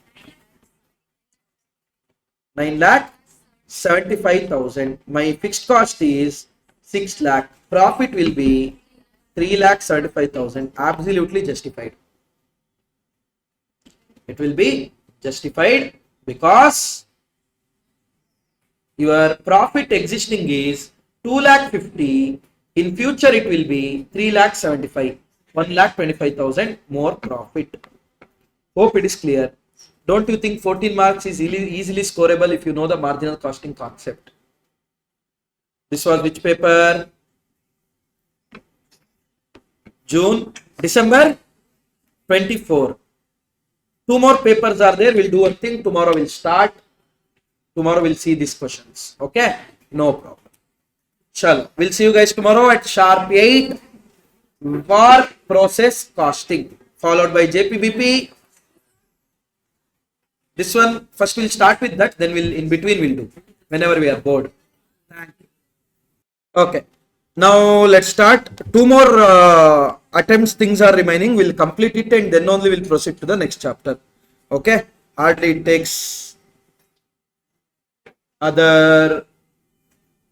9,75,000. My fixed cost is 6 lakh. Profit will be 3,75,000. Absolutely justified. It will be justified because your profit existing is 2,50,000. In future it will be 3,75,000. 1,25,000 more profit. Hope it is clear. Don't you think 14 marks is easily scoreable if you know the marginal costing concept? This was which paper? December 24. 2 more papers are there. We'll do one thing. Tomorrow we'll start. Tomorrow we'll see these questions. Okay? No problem. Chalo. We'll see you guys tomorrow at sharp 8 for process costing, followed by JPBP. This one, first we'll start with that, then we'll in between we'll do whenever we are bored. Thank you. Okay. Now let's start. 2 more attempts things are remaining. We'll complete it and then only we'll proceed to the next chapter. Okay. Hardly it takes other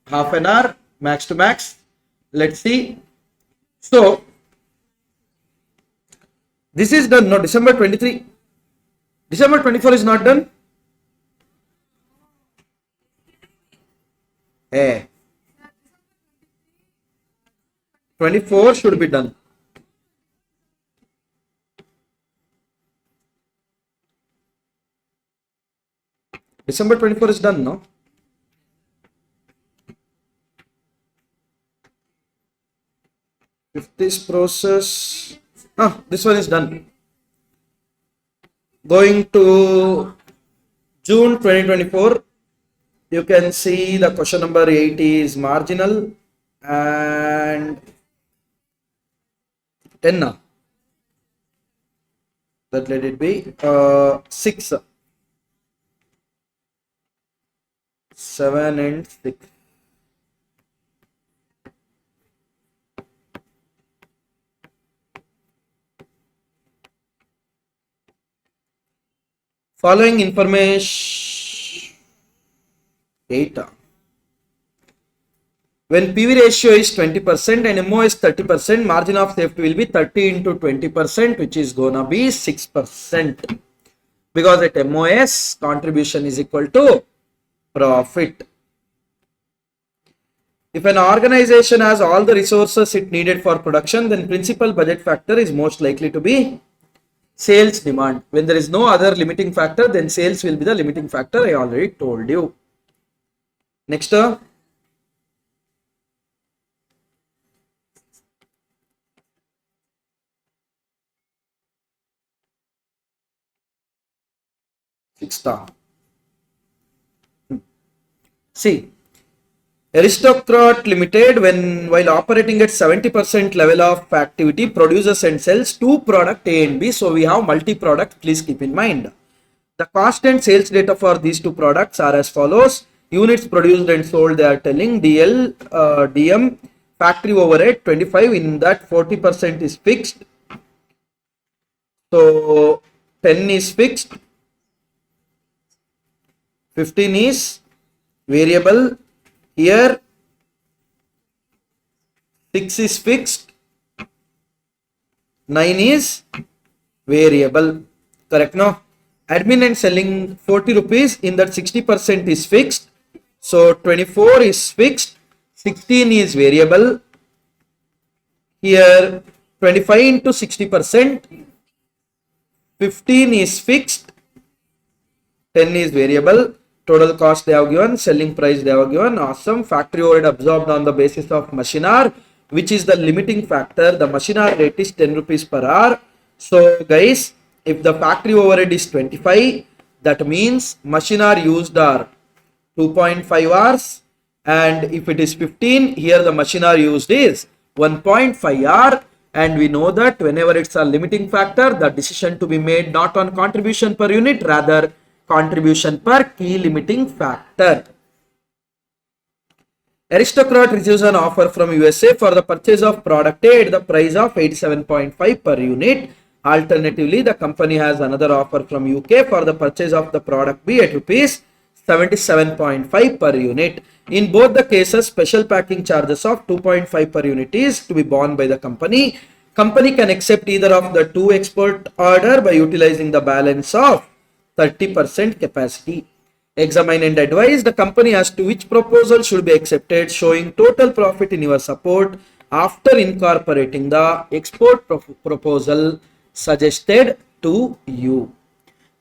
half an hour max to max. Let's see. So this is done. No, December 23. December 24 is not done. Hey. 24 should be done. December 24 is done, no? If this process, this one is done. Going to June 2024, you can see the question number 8 is marginal and 10 now. That let it be 6, 7 and 6. Following information data. When PV ratio is 20% and MO is 30%, margin of safety will be 30 into 20%, which is gonna be 6%. Because at MOS, contribution is equal to profit. If an organization has all the resources it needed for production, then principal budget factor is most likely to be sales demand. When there is no other limiting factor, then sales will be the limiting factor. I already told you. Next. See, Aristocrat Limited, while operating at 70% level of activity, produces and sells 2 products A and B. So we have multi-product. Please keep in mind. The cost and sales data for these 2 products are as follows. Units produced and sold, they are telling DL, DM, factory overhead 25. In that 40% is fixed. So 10 is fixed. 15 is variable. Here 6 is fixed, 9 is variable. Correct, no? Admin and selling 40 rupees, in that 60% is fixed. So 24 is fixed, 16 is variable. Here 25 into 60%, 15 is fixed, 10 is variable. Total cost they have given, selling price they have given. Awesome. Factory overhead absorbed on the basis of machine hour, which is the limiting factor. The machine hour rate is 10 rupees per hour. So guys, if the factory overhead is 25, that means machine hour used are 2.5 hours, and if it is 15, here the machine hour used is 1.5 hour. And we know that whenever it's a limiting factor, the decision to be made not on contribution per unit, rather contribution per key limiting factor. Aristocrat receives an offer from USA for the purchase of product A at the price of 87.5 per unit. Alternatively, the company has another offer from UK for the purchase of the product B at rupees 77.5 per unit. In both the cases, special packing charges of 2.5 per unit is to be borne by the company. Company can accept either of the two export order by utilizing the balance of 30% capacity. Examine and advise the company as to which proposal should be accepted, showing total profit in your support after incorporating the export proposal suggested to you.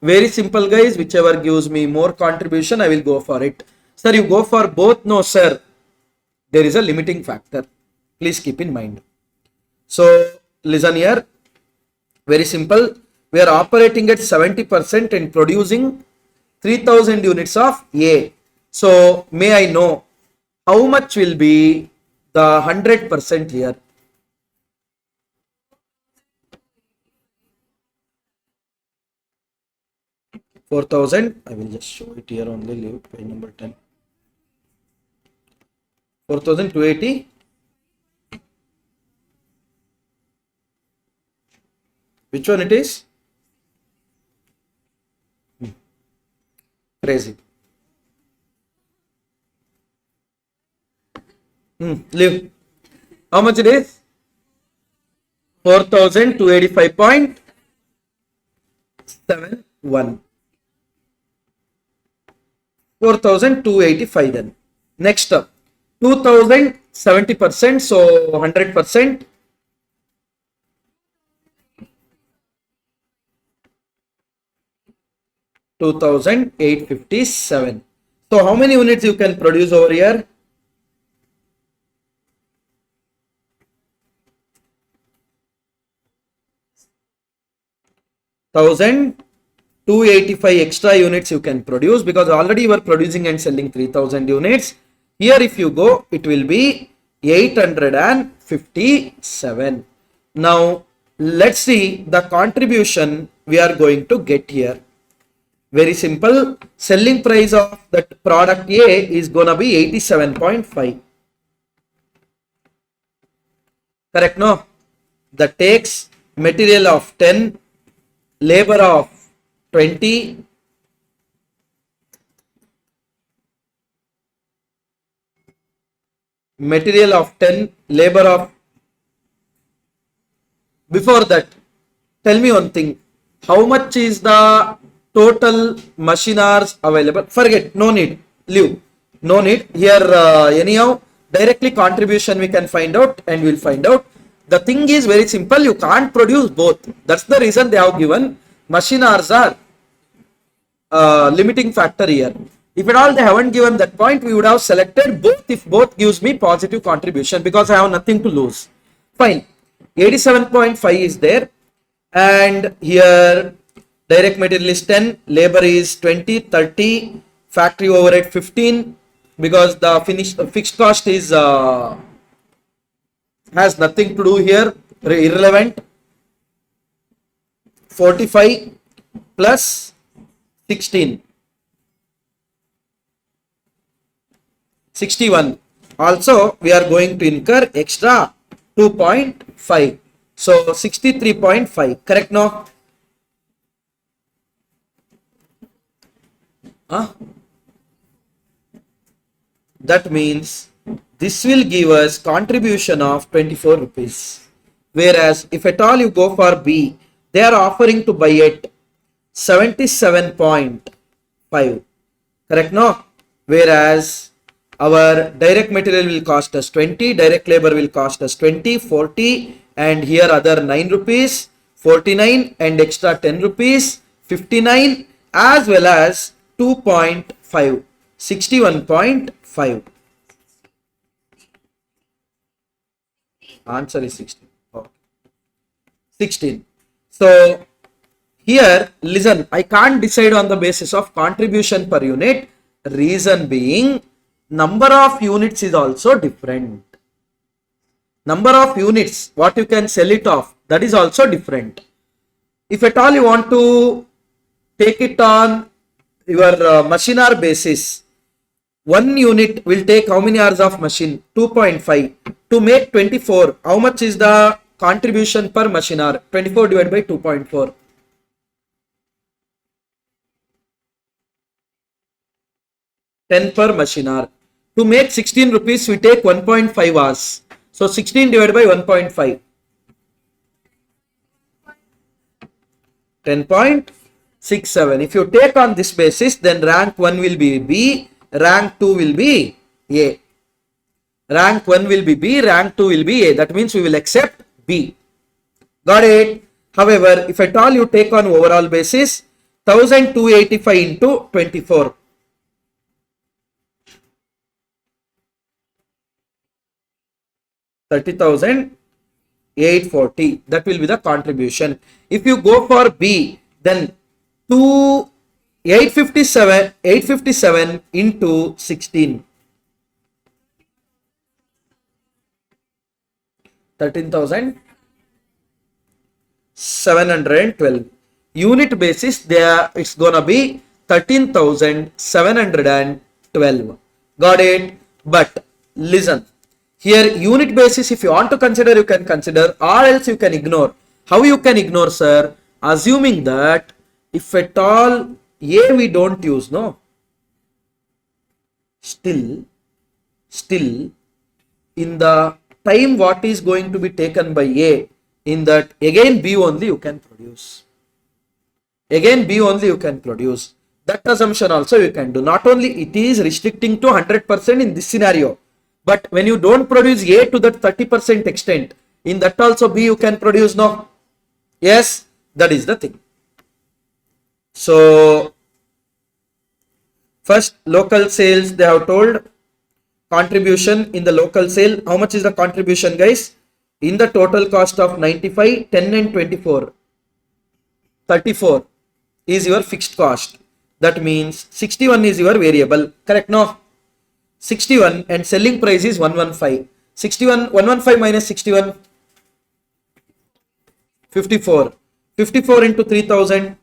Very simple, guys. Whichever gives me more contribution, I will go for it. Sir, you go for both? No, sir. There is a limiting factor. Please keep in mind. So, listen here. Very simple. We are operating at 70% and producing 3000 units of A. So, may I know how much will be the 100% here? 4,000. I will just show it here only. Leave page number 10. 4,280. Which one it is? Crazy. Leave. How much it is? 4,285.71. 4,285 then. Next up, 2,000 70%, so 100%. 2,857. So how many units you can produce over here? 1,285 extra units you can produce, because already you are producing and selling 3,000 units. Here if you go, it will be 857. Now let's see the contribution we are going to get here. Very simple. Selling price of that product A is gonna be 87.5. Correct, no? That takes material of 10, labor of 20, material of 10, labor of. Before that, tell me one thing. How much is the total machine hours available? Forget, no need, leave, no need. Here anyhow, directly contribution we can find out, and we'll find out. The thing is very simple, you can't produce both. That's the reason they have given machine hours are limiting factor here. If at all they haven't given that point, we would have selected both if both gives me positive contribution, because I have nothing to lose. Fine, 87.5 is there, and here direct material is 10, labor is 20, 30, factory overhead 15, because the fixed cost is has nothing to do here, irrelevant. 45 plus 16, 61. Also we are going to incur extra 2.5, so 63.5. correct, no? That means this will give us contribution of 24 rupees. Whereas if at all you go for B, they are offering to buy at 77.5. correct, no? Whereas our direct material will cost us 20, direct labor will cost us 20, 40, and here other 9 rupees, 49, and extra 10 rupees, 59, as well as 2.5, 61.5. Answer is 16. Okay. 16. So Here, listen, I can't decide on the basis of contribution per unit. Reason being, number of units is also different. Number of units, what you can sell it off, that is also different. If at all you want to take it on your machine hour basis, 1 unit will take how many hours of machine? 2.5. To make 24, how much is the contribution per machine hour? 24 divided by 2.4. 10 per machine hour. To make 16 rupees, we take 1.5 hours. So 16 divided by 1.5. 10.67. If you take on this basis, then rank 1 will be B, rank 2 will be A. Rank 1 will be B, rank 2 will be A. That means we will accept B. Got it? However, if at all you take on overall basis, 1285 into 24. 30,840. That will be the contribution. If you go for B, then 857 into 16. 13,712. Unit basis, there it's gonna be 13,712. Got it? But listen. Here unit basis, if you want to consider, you can consider, or else you can ignore. How you can ignore, sir? Assuming that if at all A we don't use, no? Still in the time what is going to be taken by A, in that again B only you can produce. Again B only you can produce. That assumption also you can do. Not only it is restricting to 100% in this scenario, but when you don't produce A to that 30% extent, in that also B you can produce, no? Yes, that is the thing. So, first local sales, they have told contribution in the local sale. How much is the contribution, guys? In the total cost of 95, 10 and 24. 34 is your fixed cost. That means 61 is your variable. Correct, no? 61 and selling price is 115. 115 minus 61, 54. 54 into 3000,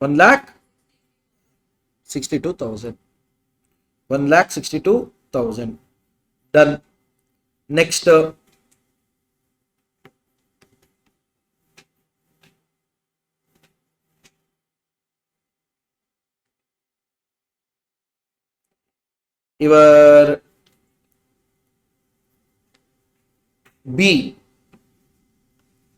1,62,000. 1,62,000. Done. Next. Your B,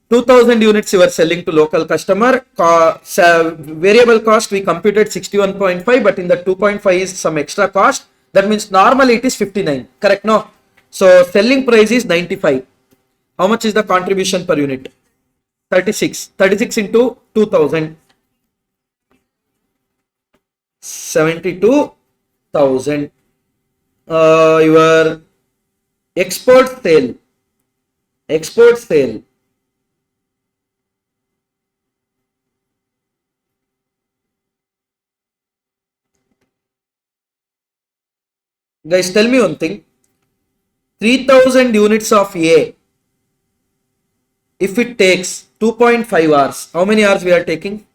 2000 units you are selling to local customer. Variable cost we computed 61.5, but in the 2.5 is some extra cost. That means normally it is 59. Correct, no? So selling price is 95. How much is the contribution per unit? 36. 36 into 2000. 72,000. Your export sale. Export sale. Guys, tell me one thing. 3000 units of A. If it takes 2.5 hours, how many hours we are taking?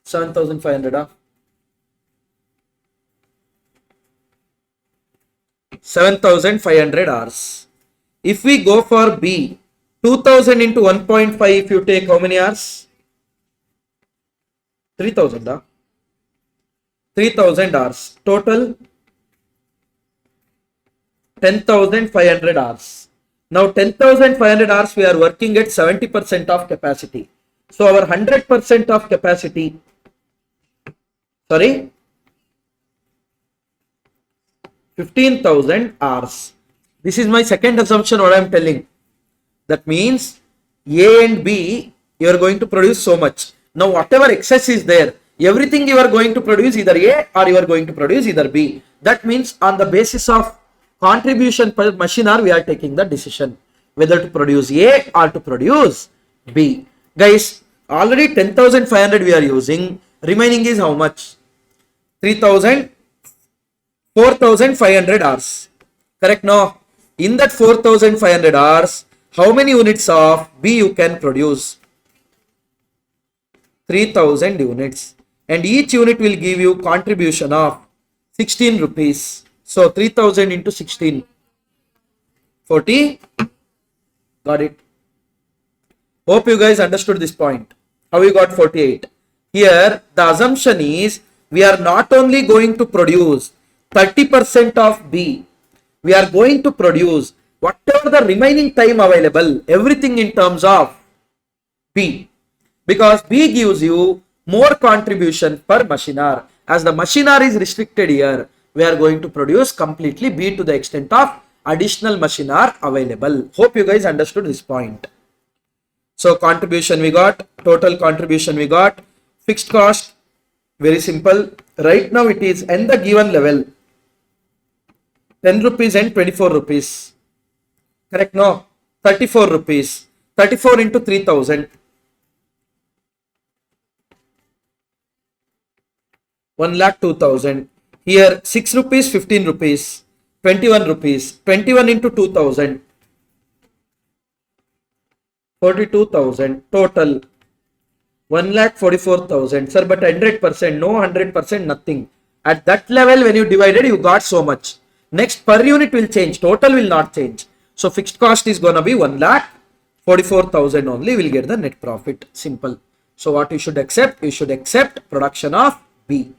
7,500. 7,500 hours. If we go for B, 2000 into 1.5, if you take how many hours? 3,000. 3,000 hours. Total 10,500 hours. Now 10,500 hours we are working at 70% of capacity. So our 100% of capacity, sorry, 15,000 hours. This is my second assumption what I am telling. That means A and B you are going to produce so much. Now whatever excess is there, everything you are going to produce either A or you are going to produce either B. That means on the basis of contribution per machine hour, we are taking the decision whether to produce A or to produce B. Guys, already 10,500 we are using. Remaining is how much? 3,000, 4,500 hours. Correct? No. In that 4,500 hours, how many units of B you can produce? 3,000 units. And each unit will give you contribution of 16 rupees. So 3,000 into 16. 40. Got it. Hope you guys understood this point. How you got 48? Here, the assumption is we are not only going to produce 30% of B, we are going to produce whatever the remaining time available, everything in terms of B. Because B gives you more contribution per machine hour. As the machine hour is restricted here, we are going to produce completely B to the extent of additional machine hour available. Hope you guys understood this point. So contribution we got, total contribution we got, fixed cost, very simple. Right now it is in the given level, 10 rupees and 24 rupees. Correct? No, 34 rupees. 34 into 3,000. 1,02,000. Here 6 rupees, 15 rupees, 21 rupees. 21 into 2,000. 42,000 total. 1,44,000. Sir, but 100%, no 100%, nothing. At that level, when you divided, you got so much. Next, per unit will change. Total will not change. So, fixed cost is going to be 1,44,000 only. Will get the net profit. Simple. So, what you should accept? You should accept production of B.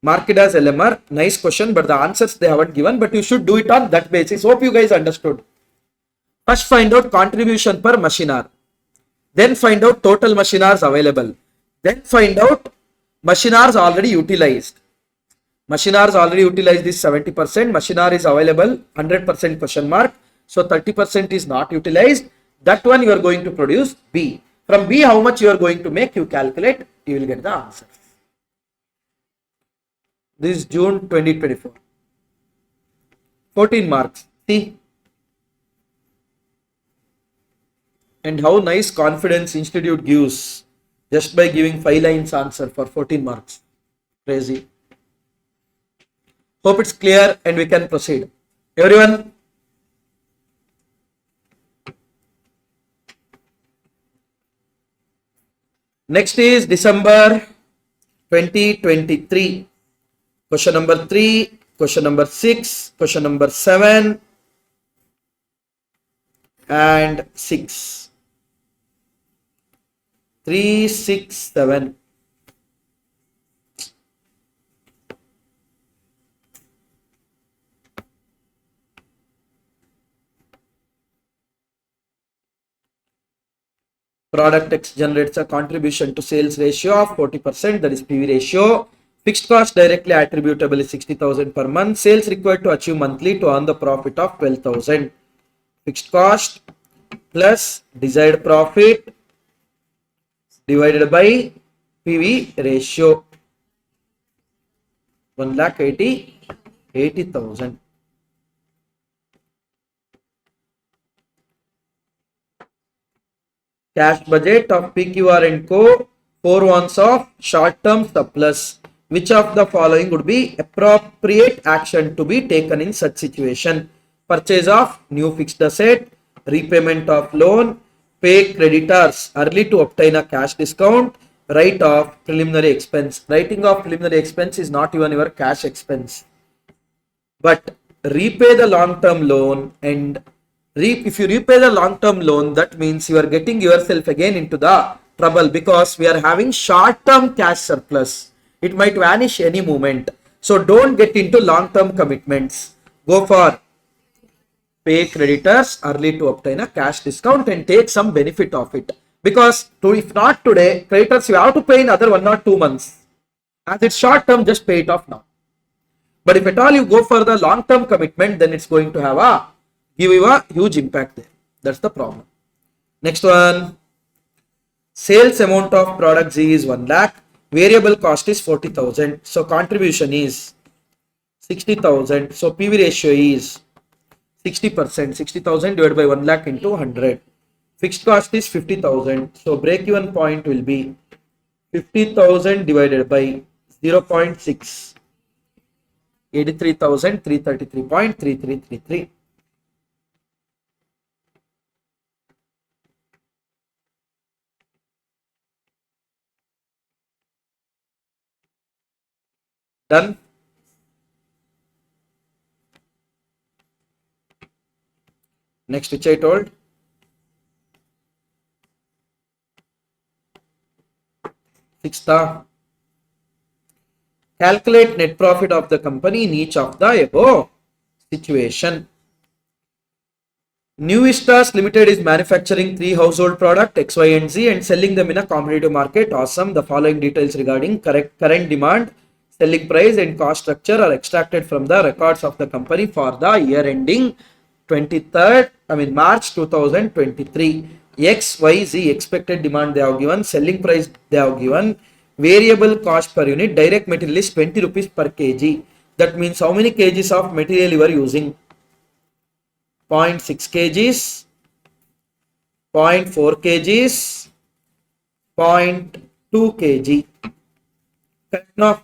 Mark it as LMR. Nice question, but the answers they haven't given. But you should do it on that basis. Hope you guys understood. First, find out contribution per machine hour. Then find out total machine hours available. Then find out machine hours already utilized. Machine hours already utilized is 70%. Machine hour is available 100% question mark. So 30% is not utilized. That one you are going to produce B. From B, how much you are going to make, you calculate, you will get the answer. This is June 2024. 14 marks. See? And how nice confidence institute gives just by giving 5 lines answer for 14 marks. Crazy. Hope it's clear and we can proceed. Everyone? Next is December 2023. Question number 3, question number 6, question number 7 and 6. 3, 6, 7. Product X generates a contribution to sales ratio of 40%, that is PV ratio. Fixed cost directly attributable is 60,000 per month. Sales required to achieve monthly to earn the profit of 12,000. Fixed cost plus desired profit divided by PV ratio. 1,80,000. Cash budget of PQR and Co. 4 ones of short-term surplus. Which of the following would be appropriate action to be taken in such situation? Purchase of new fixed asset, repayment of loan, pay creditors early to obtain a cash discount, write off preliminary expense. Writing off preliminary expense is not even your cash expense. But repay the long-term loan, and if you repay the long-term loan, that means you are getting yourself again into the trouble because we are having short-term cash surplus. It might vanish any moment. So don't get into long-term commitments. Go for pay creditors early to obtain a cash discount and take some benefit of it. Because if not today, creditors you have to pay in other 1 or 2 months. As it's short-term, just pay it off now. But if at all you go for the long-term commitment, then it's going to have give you a huge impact there. That's the problem. Next one. Sales amount of product Z is 1 lakh. Variable cost is 40,000. So contribution is 60,000. So PV ratio is 60%. 60,000 divided by 1 lakh into 100. Fixed cost is 50,000. So break even point will be 50,000 divided by 0.6. 83,333.3333. Done. Next, which I told. Sixth, calculate net profit of the company in each of the above situation. New Vistas Limited is manufacturing 3 household products X, Y, and Z and selling them in a competitive market. Awesome. The following details regarding current demand, selling price, and cost structure are extracted from the records of the company for the year ending March 2023. X, Y, Z expected demand they have given, selling price they have given, variable cost per unit, direct material is 20 rupees per kg. That means how many kgs of material you are using? 0.6 kgs, 0.4 kgs, 0.2 kg. Now,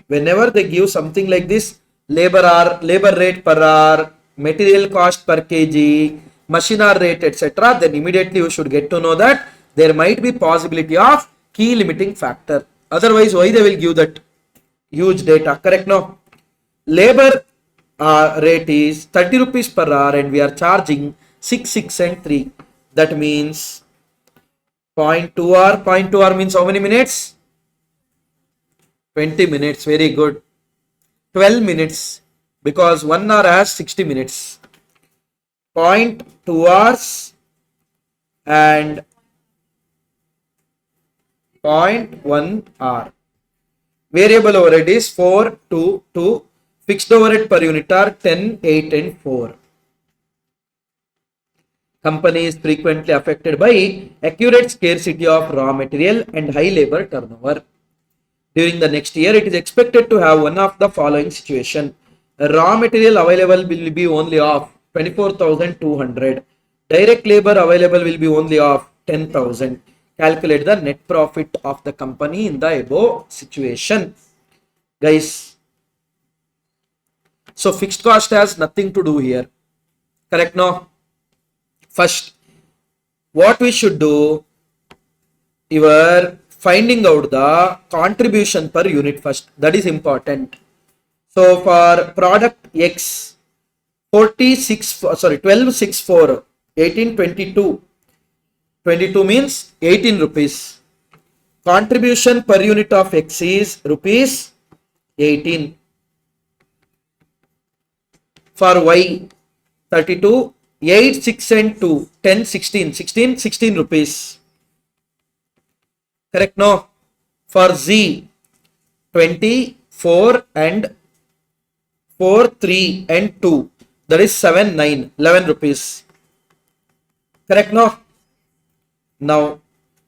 whenever they give something like this, labor rate per hour, material cost per kg, machine hour rate, etc., then immediately you should get to know that there might be possibility of key limiting factor. Otherwise, why they will give that huge data? Correct? No. Labor rate is 30 rupees per hour and we are charging 6, 6 and 3. That means 0.2 hour. 0.2 hour means how many minutes? 20 minutes. Very good. 12 minutes because 1 hour has 60 minutes. 0.2 hours and 0.1 hour. Variable overhead is 4, 2, 2. Fixed overhead per unit are 10, 8 and 4. Company is frequently affected by accurate scarcity of raw material and high labor turnover. During the next year, it is expected to have one of the following situation. Raw material available will be only of 24,200. Direct labor available will be only of 10,000. Calculate the net profit of the company in the above situation. Guys, so fixed cost has nothing to do here. Correct? No? First, what we should do, you are finding out the contribution per unit first. That is important. So for product X, 1264, 1822. 22 means 18 rupees. Contribution per unit of X is rupees 18. For Y, 32, 8, 6 and 2, 10, 16, 16, 16 rupees. Correct? No. For Z, 24 and 4, 3 and 2. That is 7, 9, 11 rupees. Correct? No. Now,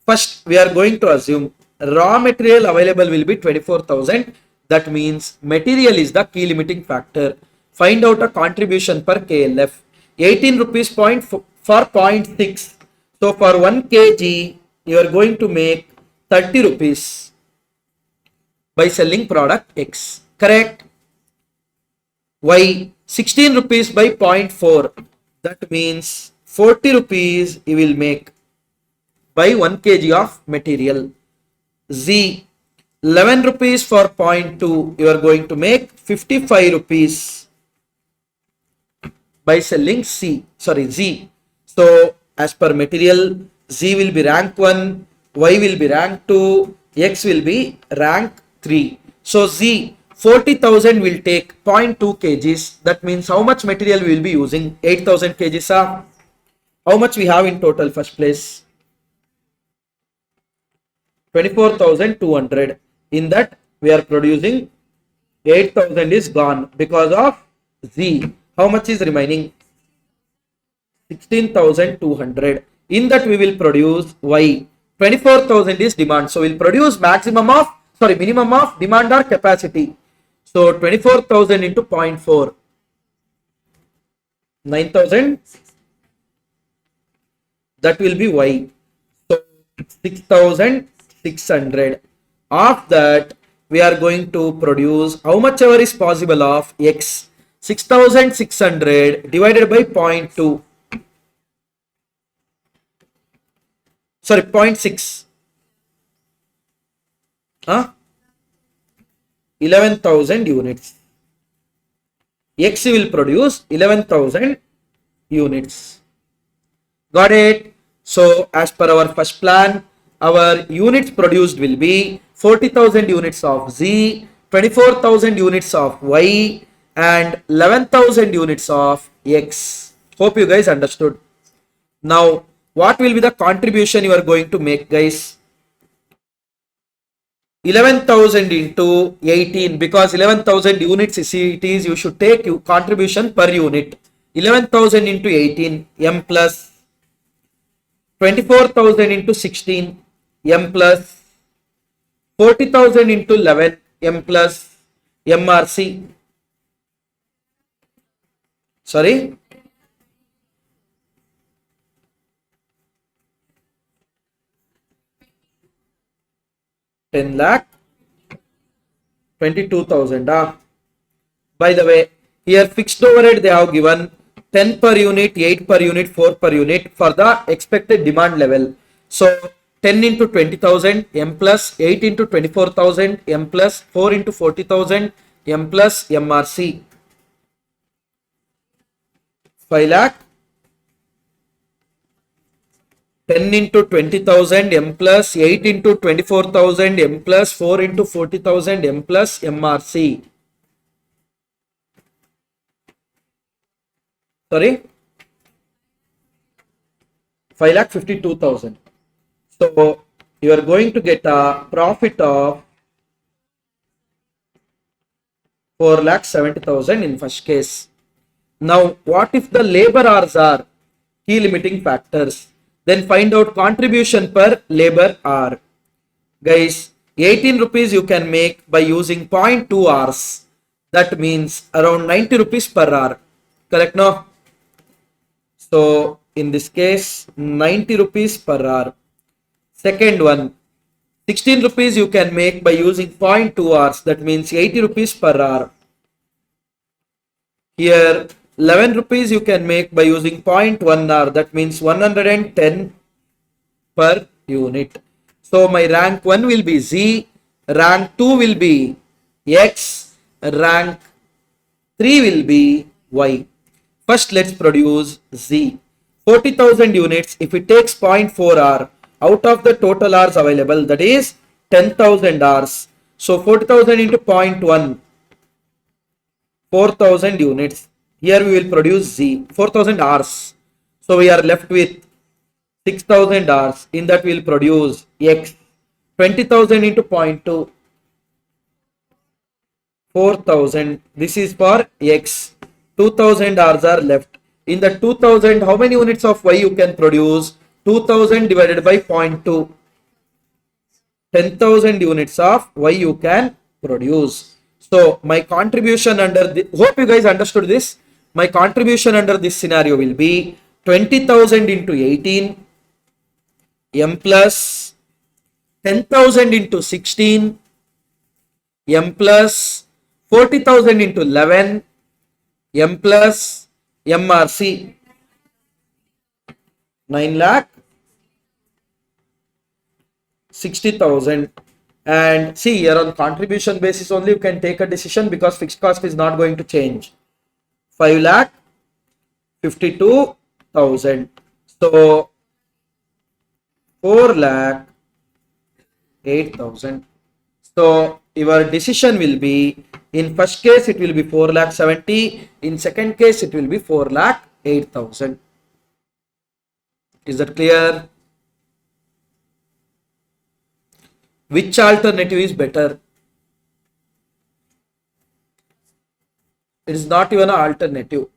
first we are going to assume raw material available will be 24,000. That means material is the key limiting factor. Find out a contribution per KLF. 18 rupees for 0.6. So for 1 kg, you are going to make 30 rupees by selling product X. Correct? Y, 16 rupees by 0.4. That means 40 rupees you will make by 1 kg of material. Z, 11 rupees for 0.2. You are going to make 55 rupees by selling Z. So as per material, Z will be rank 1, Y will be rank 2, X will be rank 3. So Z, 40,000 will take 0.2 kgs. That means how much material we will be using? 8,000 kgs. How much we have in total? First place, 24,200. In that we are producing 8,000 is gone because of Z. How much is remaining? 16,200. In that we will produce Y. 24,000 is demand. So we'll produce minimum of demand or capacity. So 24,000 into 0.4. 9,000. That will be Y. So 6,600. Of that, we are going to produce how much ever is possible of X. 6,600 divided by 0.2. Sorry, 0.6. 11,000 units. X will produce 11,000 units. Got it? So as per our first plan, our units produced will be 40,000 units of Z, 24,000 units of Y, and 11,000 units of X. Hope you guys understood. Now, what will be the contribution you are going to make, guys? 11,000 into 18, because 11,000 units it is, you should take contribution per unit. 11,000 into 18, M plus 24,000 into 16, M plus 40,000 into 11, M plus MRC. Sorry? 10 lakh 22,000. By the way, here fixed overhead they have given 10 per unit, 8 per unit, 4 per unit for the expected demand level. So 10 into 20,000, M plus 8 into 24,000, M plus 4 into 40,000, M plus MRC. 5 lakh. 10 into 20,000, M plus 8 into 24,000, M plus 4 into 40,000, M plus MRC. Sorry? 5,52,000. So you are going to get a profit of 4,70,000 in first case. Now, what if the labor hours are key limiting factors? Then find out contribution per labor hour. Guys, 18 rupees you can make by using 0.2 hours. That means around 90 rupees per hour. Correct now? So in this case, 90 rupees per hour. Second one, 16 rupees you can make by using 0.2 hours. That means 80 rupees per hour. Here 11 rupees you can make by using 0.1 hour. That means 110 per unit. So my rank 1 will be Z, rank 2 will be X, rank 3 will be Y. First let's produce Z. 40,000 units, if it takes 0.4 hour out of the total hours available, that is 10,000 hours. So 40,000 into 0.1, 4,000 units. Here we will produce Z, 4,000 hours. So we are left with 6,000 hours. In that we will produce X. 20,000 into 0.2, 4,000. This is for X. 2,000 hours are left. In the 2,000, how many units of Y you can produce? 2,000 divided by 0.2. 10,000 units of Y you can produce. So my contribution under the, hope you guys understood this. My contribution under this scenario will be 20,000 into 18, M plus 10,000 into 16, M plus 40,000 into 11, M plus MRC. 9 lakh 60,000. And see, here on contribution basis only you can take a decision because fixed cost is not going to change. 5,52,000. So 4,08,000. So your decision will be, in first case it will be 4,70,000. In second case it will be 4,08,000. Is that clear? Which alternative is better? It is not even an alternative.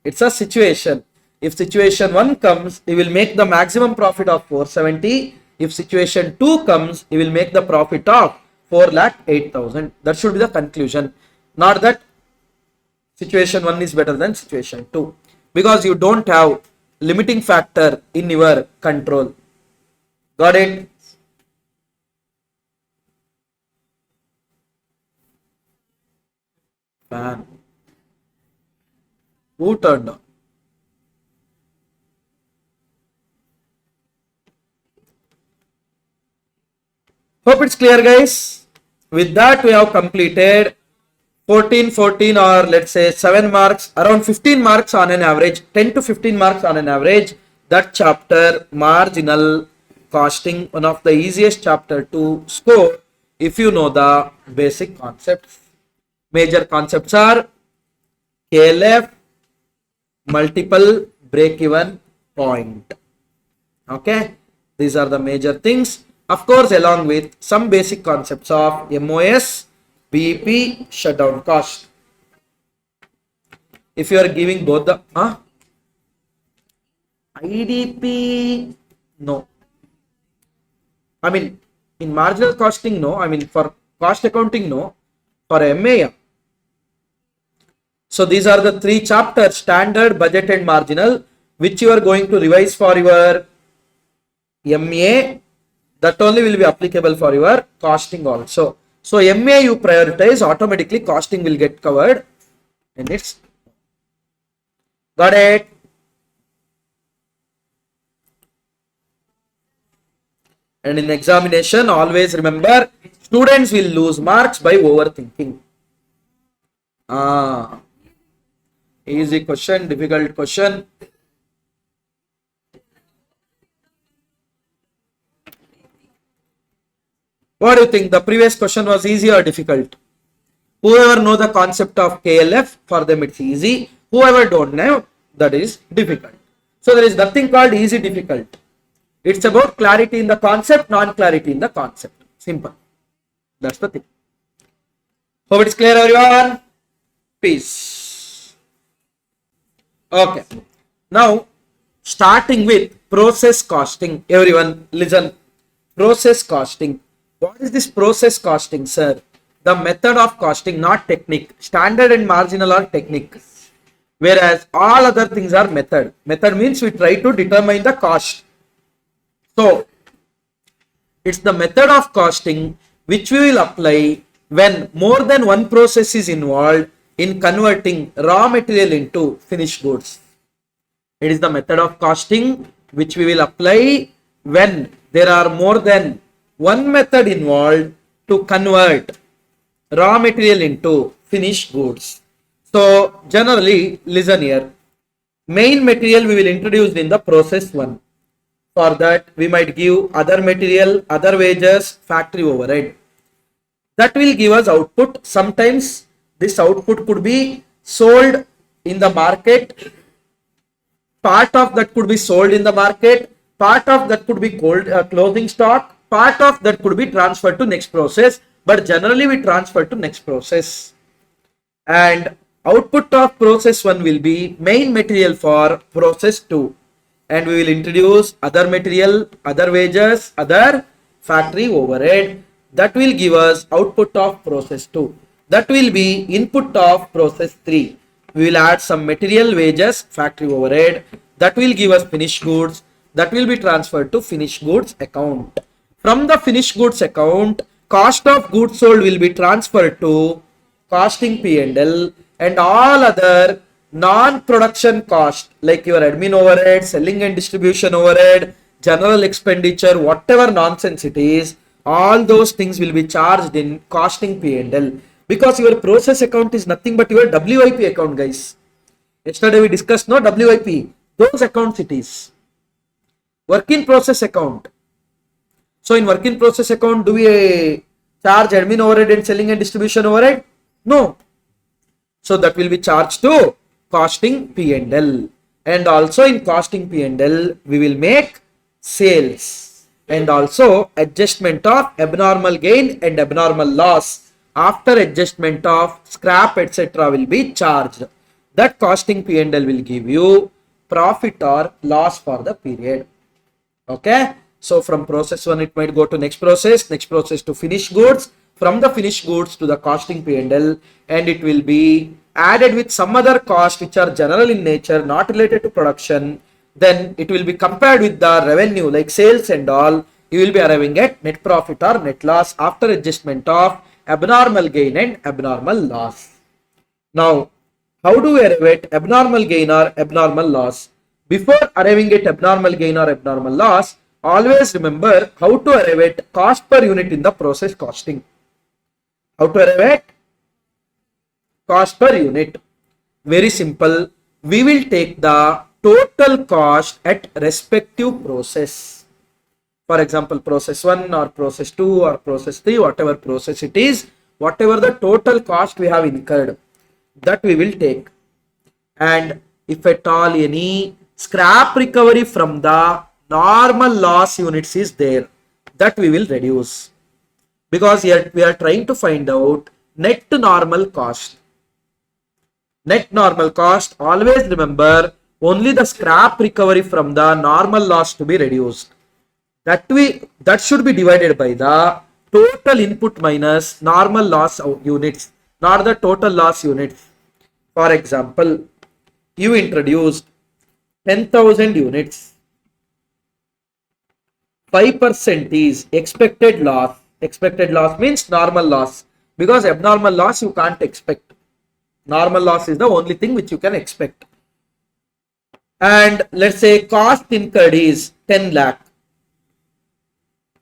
It's a situation. If situation 1 comes, you will make the maximum profit of 470. If situation 2 comes, you will make the profit of 4,08,000. That should be the conclusion. Not that situation 1 is better than situation 2. Because you don't have limiting factor in your control. Got it? Fan. Who turned on? Hope it's clear, guys. With that, we have completed 14 or let's say 7 marks, around 15 marks on an average, 10 to 15 marks on an average. That chapter, marginal costing, one of the easiest chapter to score if you know the basic concepts. Major concepts are KLF, multiple break-even point. Okay, these are the major things. Of course, along with some basic concepts of MOS, BEP, shutdown cost. If you are giving both the IDP, no. I mean, in marginal costing, no. I mean, for cost accounting, no. For MA. So these are the 3 chapters: standard, budget, and marginal, which you are going to revise for your MA. That only will be applicable for your costing also. So MA you prioritize, automatically costing will get covered. And it's got it. And in examination, always remember, students will lose marks by overthinking. Easy question, difficult question. What do you think? The previous question was easy or difficult? Whoever know the concept of KLF, for them it's easy. Whoever don't know, that is difficult. So there is nothing called easy, difficult. It's about clarity in the concept, non-clarity in the concept. Simple. That's the thing. Hope it's clear, everyone. Peace. Okay. Now, starting with process costing. Everyone, listen. Process costing. What is this process costing, sir? The method of costing, not technique. Standard and marginal are technique. Whereas all other things are method. Method means we try to determine the cost. So, it's the method of costing which we will apply when more than one process is involved in converting raw material into finished goods. It is the method of costing which we will apply when there are more than one method involved to convert raw material into finished goods. So, generally, listen here. Main material we will introduce in the process 1. For that, we might give other material, other wages, factory overhead. That will give us output. Sometimes this output could be sold in the market. Part of that could be sold in the market. Part of that could be closing stock. Part of that could be transferred to next process. But generally we transfer to next process. And output of process 1 will be main material for process 2. And we will introduce other material, other wages, other factory overhead. That will give us output of process 2. That will be input of process 3. We will add some material, wages, factory overhead. That will give us finished goods. That will be transferred to finished goods account. From the finished goods account, cost of goods sold will be transferred to costing P&L, and all other non-production cost like your admin overhead, selling and distribution overhead, general expenditure, whatever nonsense it is, all those things will be charged in costing P&L, because your process account is nothing but your WIP account, guys. Yesterday we discussed no WIP, those accounts it is. Work in process account. So in work in process account, do we charge admin overhead and selling and distribution overhead? No. So that will be charged to costing P&L. And also in costing P&L, we will make sales. And also adjustment of abnormal gain and abnormal loss. After adjustment of scrap, etc. will be charged. That costing P&L will give you profit or loss for the period. Okay. So from process 1, it might go to next process to finished goods. from the finished goods to the costing P&L, and it will be added with some other costs which are general in nature, not related to production. Then it will be compared with the revenue like sales and all. You will be arriving at net profit or net loss after adjustment of abnormal gain and abnormal loss. Now, how do we arrive at abnormal gain or abnormal loss? Before arriving at abnormal gain or abnormal loss, always remember how to arrive at cost per unit in the process costing. How to arrive at cost per unit? Very simple. We will take the total cost at respective process. For example, process 1 or process 2 or process 3, whatever process it is, whatever the total cost we have incurred, that we will take. And if at all any scrap recovery from the normal loss units is there, that we will reduce, because here we are trying to find out net normal cost. Net normal cost, always remember only the scrap recovery from the normal loss to be reduced. That should be divided by the total input minus normal loss units, not the total loss units. For example, you introduced 10,000 units. 5% is expected loss. Expected loss means normal loss, because abnormal loss you can't expect. Normal loss is the only thing which you can expect. And let's say cost incurred is 10 lakh,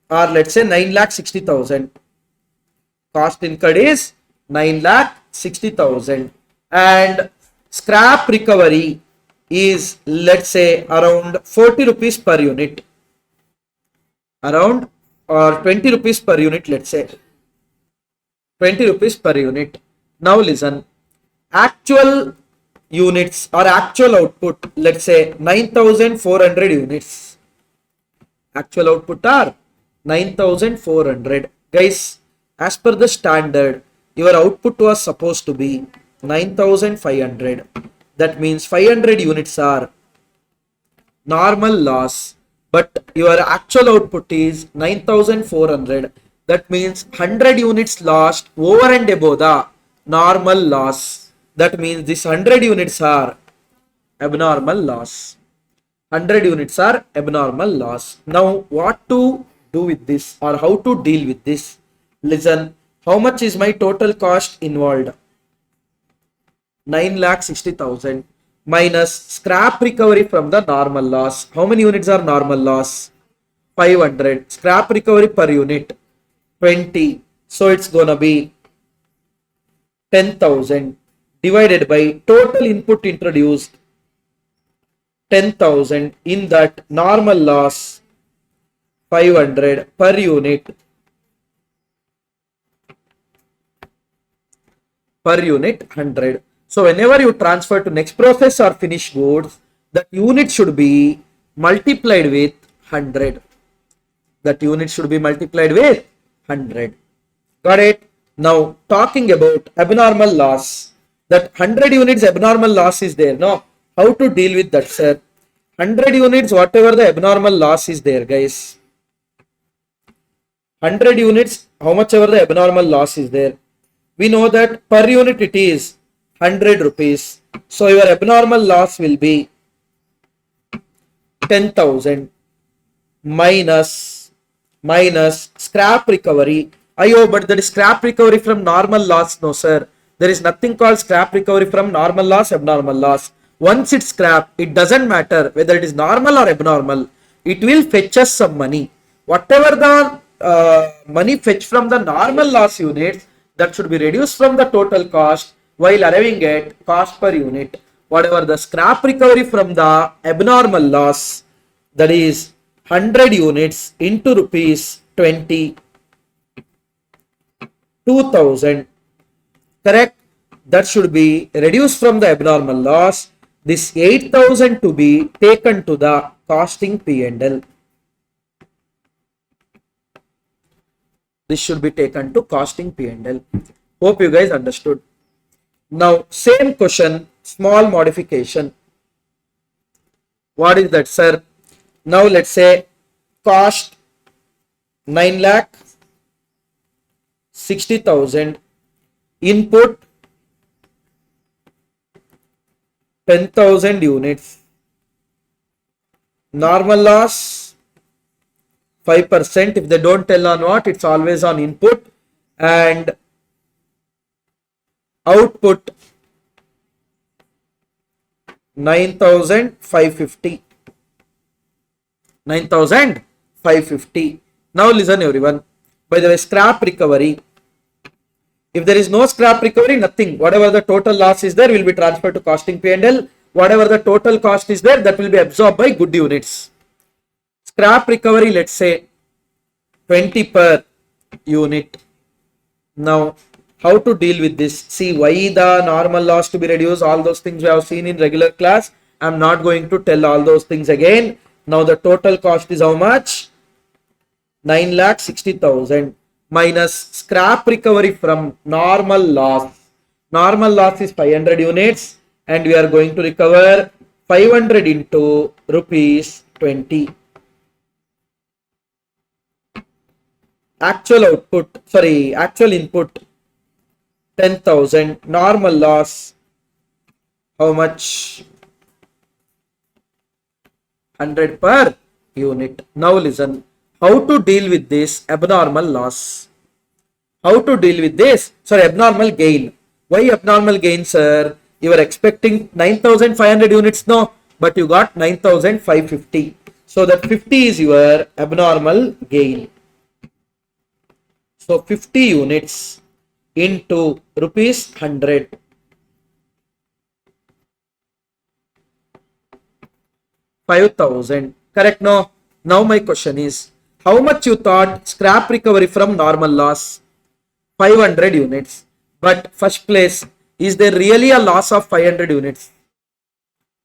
or let's say 9,60,000. Cost incurred is 9,60,000, and scrap recovery is, let's say, around 40 rupees per unit, around, or 20 rupees per unit, let's say 20 rupees per unit. Now listen, actual units or actual output, let's say 9,400 units. Actual output are 9,400. Guys, as per the standard, your output was supposed to be 9,500. That means 500 units are normal loss, but your actual output is 9,400. That means 100 units lost over and above the normal loss. That means this 100 units are abnormal loss. 100 units are abnormal loss. Now what to do with this, or how to deal with this? Listen, how much is my total cost involved? 9,60,000 minus scrap recovery from the normal loss. How many units are normal loss? 500. Scrap recovery per unit 20. So it's gonna be 10,000 divided by total input introduced 10,000. In that, normal loss 500 per unit, 100. So whenever you transfer to next process or finished goods, that unit should be multiplied with 100. That unit should be multiplied with 100. Got it? Now talking about abnormal loss, that 100 units abnormal loss is there. Now how to deal with that, sir? 100 units, whatever the abnormal loss is there, guys. 100 units, how much ever the abnormal loss is there. We know that per unit it is 100 rupees. So your abnormal loss will be 10,000 minus scrap recovery. But that is scrap recovery from normal loss. No, sir. There is nothing called scrap recovery from normal loss, abnormal loss. Once it's scrap, it doesn't matter whether it is normal or abnormal. It will fetch us some money. Whatever the money fetched from the normal loss units, that should be reduced from the total cost while arriving at cost per unit. Whatever the scrap recovery from the abnormal loss, that is 100 units into rupees 20, 2,000, correct? That should be reduced from the abnormal loss. This 8,000 to be taken to the costing P&L. This should be taken to costing P&L. Hope you guys understood. Now same question, small modification. What is that, sir? Now let's say cost 9,60,000 60,000. Input 10,000 units. Normal loss 5%. If they don't tell on what, it's always on input. And output 9,550. 9,550. Now listen everyone. By the way, scrap recovery. If there is no scrap recovery, nothing. Whatever the total loss is there will be transferred to costing P&L. Whatever the total cost is there, that will be absorbed by good units. Scrap recovery, let's say 20 per unit. Now, how to deal with this? See, why the normal loss to be reduced, all those things we have seen in regular class. I'm not going to tell all those things again. Now, the total cost is how much? 9,60,000 minus scrap recovery from normal loss. Normal loss is 500 units and we are going to recover 500 into rupees 20. Actual input 10,000. Normal loss, how much? 100 per unit. Now listen, how to deal with this abnormal loss? How to deal with this? Sorry, abnormal gain. Why abnormal gain, sir? You were expecting 9,500 units, no, but you got 9,550. So that 50 is your abnormal gain. So 50 units into rupees 100. 5,000. Correct, no? Now my question is, how much you thought scrap recovery from normal loss? 500 units. But first place, is there really a loss of 500 units?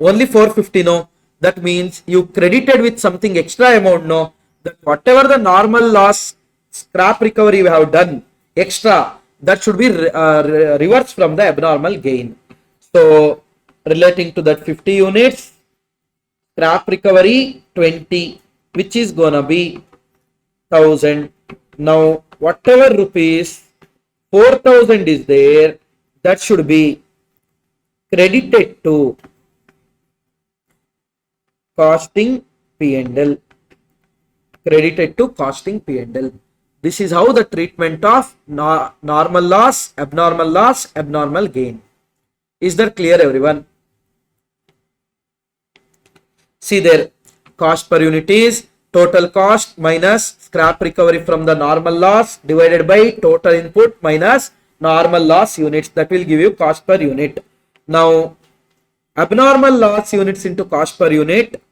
Only 450, no? That means you credited with something extra amount, no? That whatever the normal loss scrap recovery we have done extra, that should be reversed from the abnormal gain. So relating to that 50 units, scrap recovery 20, which is gonna be 1,000. Now whatever rupees 4,000 is there, that should be credited to costing P&L. Credited to costing P&L. This is how the treatment of normal loss, abnormal gain. Is that clear, everyone? See there, cost per unit is total cost minus scrap recovery from the normal loss divided by total input minus normal loss units. That will give you cost per unit. Now, abnormal loss units into cost per unit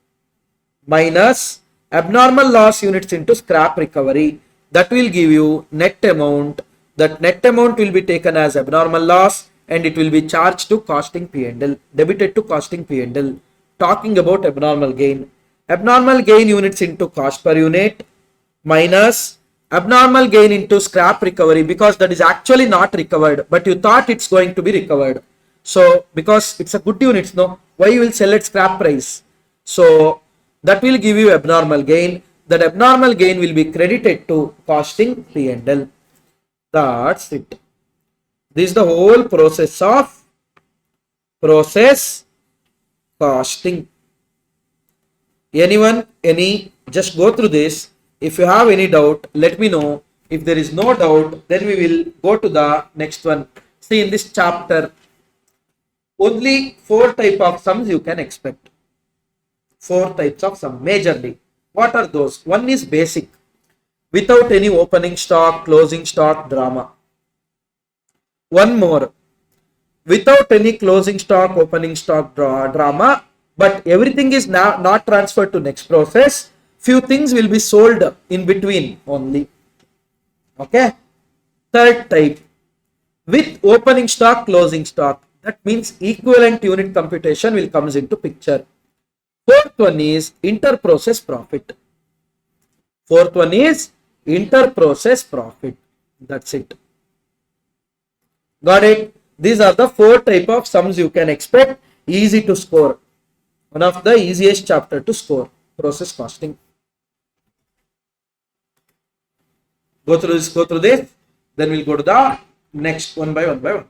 minus abnormal loss units into scrap recovery. That will give you net amount. That net amount will be taken as abnormal loss and it will be charged to costing P&L, debited to costing P&L. Talking about abnormal gain. Abnormal gain units into cost per unit minus abnormal gain into scrap recovery, because that is actually not recovered, but you thought it's going to be recovered. So because it's a good units, no, why you will sell at scrap price? So that will give you abnormal gain. That abnormal gain will be credited to costing P&L. That's it. This is the whole process of process costing. Anyone, just go through this. If you have any doubt, let me know. If there is no doubt, then we will go to the next one. See, in this chapter, only 4 types of sums you can expect. 4 types of sum, majorly. What are those? One is basic, without any opening stock, closing stock, drama. One more, without any closing stock, opening stock, drama, but everything is now not transferred to next process. Few things will be sold in between only. Okay. Third type, with opening stock, closing stock. That means equivalent unit computation will comes into picture. Fourth one is inter-process profit. Fourth one is inter-process profit. That's it. Got it? These are the 4 types of sums you can expect. Easy to score. One of the easiest chapter to score. Process costing. Go through this. Then we'll go to the next one by one.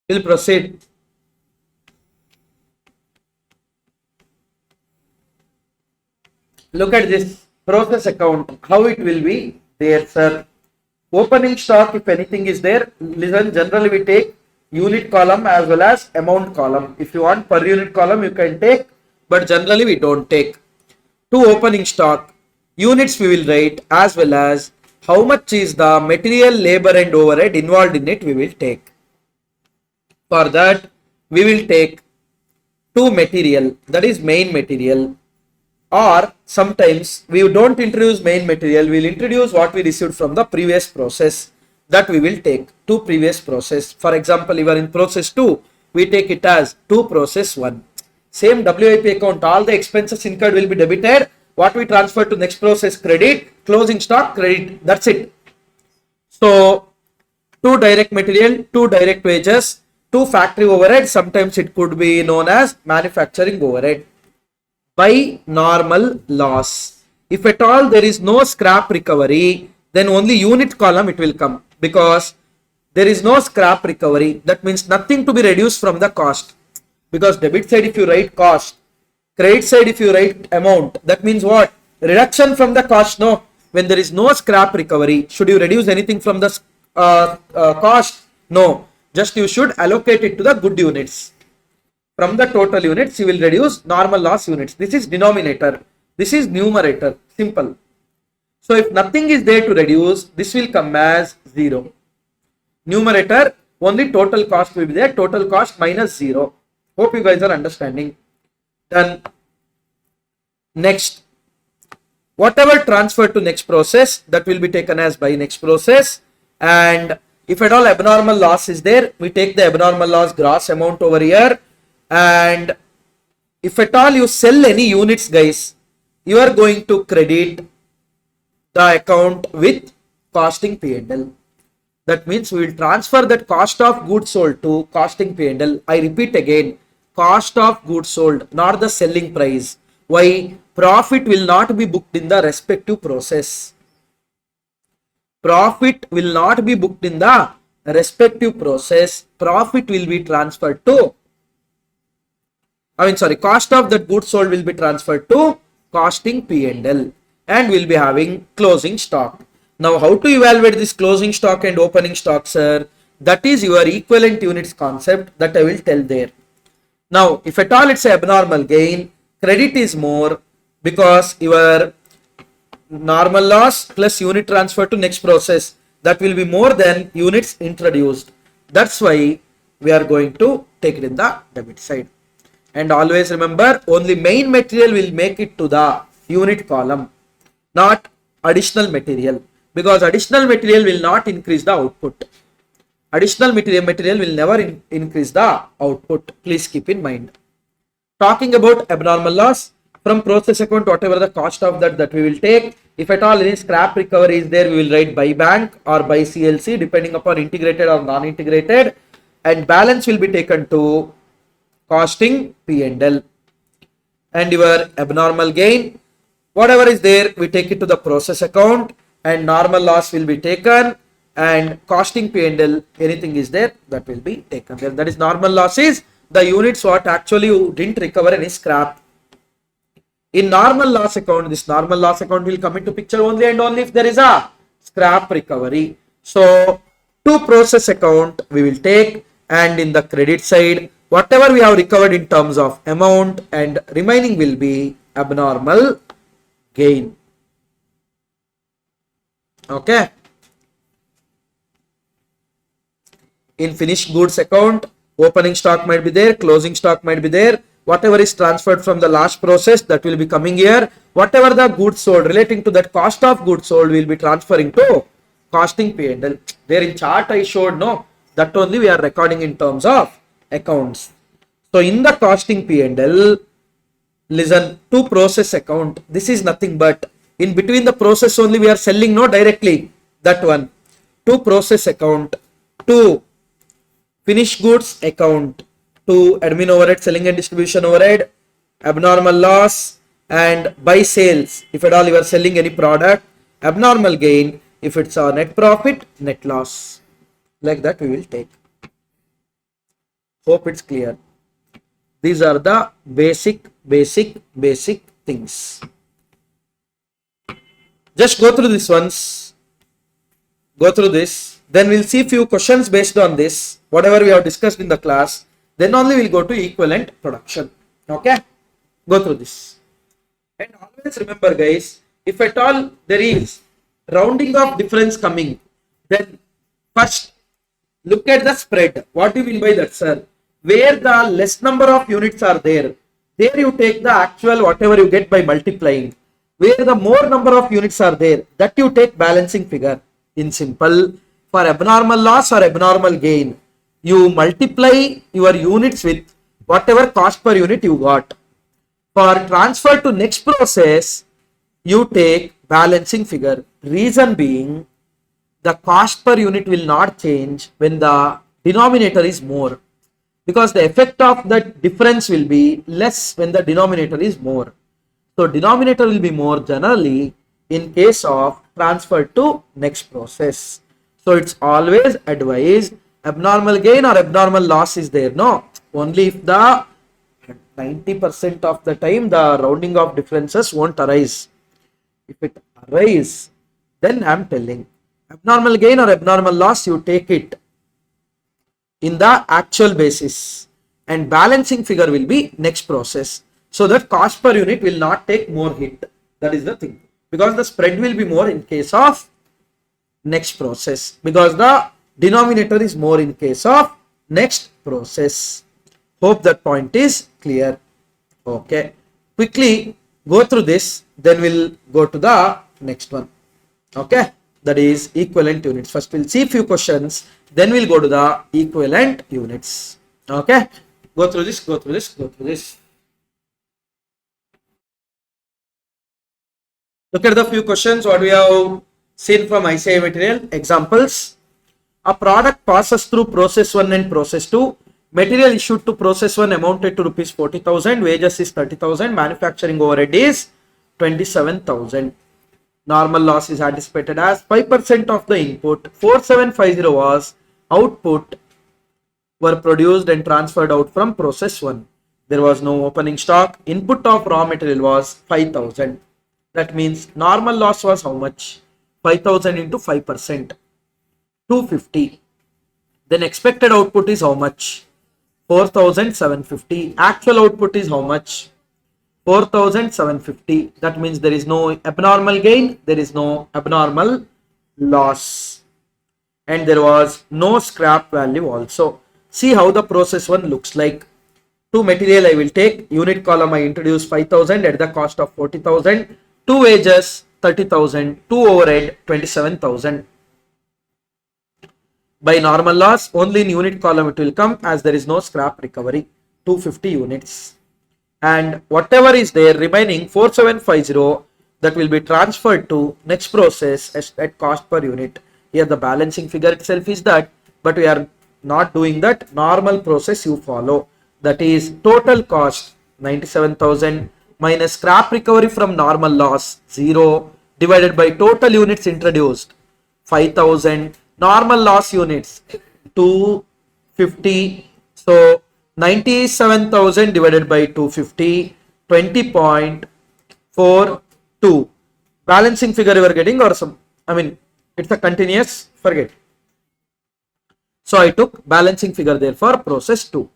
We'll proceed. Look at this process account, how it will be there, sir. Opening stock, if anything is there, listen, generally we take unit column as well as amount column. If you want per unit column, you can take, but generally we don't take. To opening stock, units we will write as well as how much is the material, labor and overhead involved in it we will take. For that, we will take to material, that is main material, or sometimes we don't introduce main material, we will introduce what we received from the previous process, that we will take to previous process. For example, you are in process 2, we take it as to process 1. Same WIP account, all the expenses incurred will be debited, what we transfer to next process credit, closing stock credit, that's it. So, to direct material, to direct wages, to factory overhead, sometimes it could be known as manufacturing overhead. By normal loss, if at all there is no scrap recovery, then only unit column it will come, because there is no scrap recovery. That means nothing to be reduced from the cost, because debit side if you write cost, credit side if you write amount, that means what? Reduction from the cost. No, when there is no scrap recovery, should you reduce anything from the cost? No, just you should allocate it to the good units. From the total units, you will reduce normal loss units. This is denominator. This is numerator. Simple. So if nothing is there to reduce, this will come as 0. Numerator, only total cost will be there. Total cost minus 0. Hope you guys are understanding. Then next, whatever transferred to next process, that will be taken as by next process. And if at all abnormal loss is there, we take the abnormal loss gross amount over here. And if at all you sell any units, guys, you are going to credit the account with costing P&L. That means we will transfer that cost of goods sold to costing P&L. I repeat again, cost of goods sold, not the selling price. Why? Profit will not be booked in the respective process. Profit will not be booked in the respective process. Profit will be transferred to, cost of that goods sold will be transferred to costing P&L, and we'll be having closing stock. Now, how to evaluate this closing stock and opening stock, sir? That is your equivalent units concept that I will tell there. Now, if at all it's abnormal gain, credit is more, because your normal loss plus unit transfer to next process, that will be more than units introduced. That's why we are going to take it in the debit side. And always remember, only main material will make it to the unit column, not additional material, because additional material will not increase the output. Additional material will never increase the output. Please keep in mind. Talking about abnormal loss, from process account, whatever the cost of that we will take. If at all any scrap recovery is there, we will write by bank or by CLC, depending upon integrated or non-integrated, and balance will be taken to costing P&L. And your abnormal gain, whatever is there, we take it to the process account, and normal loss will be taken, and costing P&L, anything is there, that will be taken there. That is normal loss is the units what actually you didn't recover any scrap. In normal loss account, this normal loss account will come into picture only and only if there is a scrap recovery. So to process account we will take, and in the credit side, whatever we have recovered in terms of amount, and remaining will be abnormal gain. Okay. In finished goods account, opening stock might be there, closing stock might be there. Whatever is transferred from the last process, that will be coming here. Whatever the goods sold relating to that cost of goods sold will be transferring to costing P&L. There in chart I showed, no, that only we are recording in terms of accounts. So in the costing P&L, listen, to process account, this is nothing but in between the process only we are selling, no, directly. that one. To process account, to finished goods account, to admin overhead, selling and distribution overhead, abnormal loss, and by sales, if at all you are selling any product, abnormal gain, if it's a net profit, net loss. Like that we will take. Hope it's clear. These are the basic things. Just go through this once. Go through this. Then we'll see few questions based on this. Whatever we have discussed in the class. Then only we'll go to equivalent production. Okay? Go through this. And always remember guys, if at all there is rounding of difference coming, then first look at the spread. What do you mean by that, sir? Where the less number of units are there you take the actual whatever you get by multiplying. Where the more number of units are there, that you take balancing figure. In simple, for abnormal loss or abnormal gain, you multiply your units with whatever cost per unit you got. For transfer to next process, you take balancing figure. Reason being, the cost per unit will not change when the denominator is more, because the effect of that difference will be less when the denominator is more. So denominator will be more generally in case of transfer to next process. So it's always advised abnormal gain or abnormal loss is there. No, only if the 90% of the time the rounding of differences won't arise. If it arises, then I'm telling abnormal gain or abnormal loss, you take it in the actual basis, and balancing figure will be next process, so that cost per unit will not take more hit. That is the thing, because the spread will be more in case of next process, because the denominator is more in case of next process. Hope that point is clear. Okay, quickly go through this, then we'll go to the next one. Okay, that is equivalent units. First we'll see few questions, then we'll go to the equivalent units. Okay, go through this. Look at the few questions what we have seen from ICA material. Examples. A product passes through process 1 and process 2. Material issued to process 1 amounted to rupees 40,000. Wages is 30,000. Manufacturing overhead is 27,000. Normal loss is anticipated as 5% of the input. 4750 was output were produced and transferred out from process 1. There was no opening stock. Input of raw material was 5,000. That means normal loss was how much? 5,000 into 5%. 250. Then expected output is how much? 4,750. Actual output is how much? 4,750. That means there is no abnormal gain, there is no abnormal loss, and there was no scrap value also. See how the process 1 looks like. To material I will take, unit column I introduce 5,000 at the cost of 40,000. To wages 30,000. To overhead 27,000. By normal loss, only in unit column it will come, as there is no scrap recovery. 250 units. And whatever is there remaining 4750, that will be transferred to next process at cost per unit. Here the balancing figure itself is that, but we are not doing that. Normal process you follow. That is total cost 97,000 minus scrap recovery from normal loss 0 divided by total units introduced 5,000. Normal loss units 250. So 97,000 divided by 250, 20.42. Balancing figure you are getting, or some, it's a continuous, forget. So I took balancing figure there for process 2.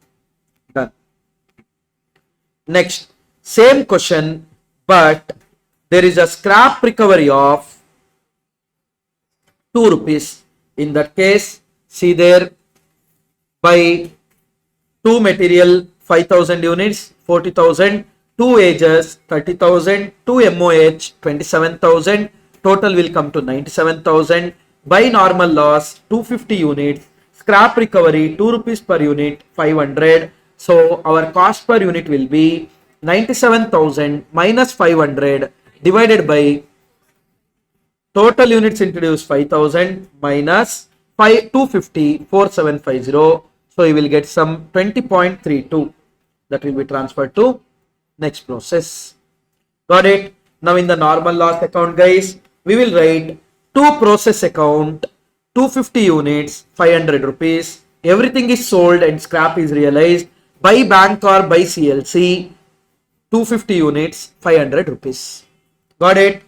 Done. Next, same question, but there is a scrap recovery of 2 rupees. In that case, see there, by 2 material 5,000 units 40,000, 2 wages 30,000, 2 MOH 27,000, total will come to 97,000. By normal loss 250 units, scrap recovery 2 rupees per unit 500. So our cost per unit will be 97,000 minus 500 divided by Total units introduced 5000 minus 250, 4750. So you will get some 20.32 that will be transferred to next process. Got it? Now in the normal loss account, guys, we will write two process account, 250 units, 500 rupees. Everything is sold and scrap is realized by bank or by CLC. 250 units, 500 rupees. Got it?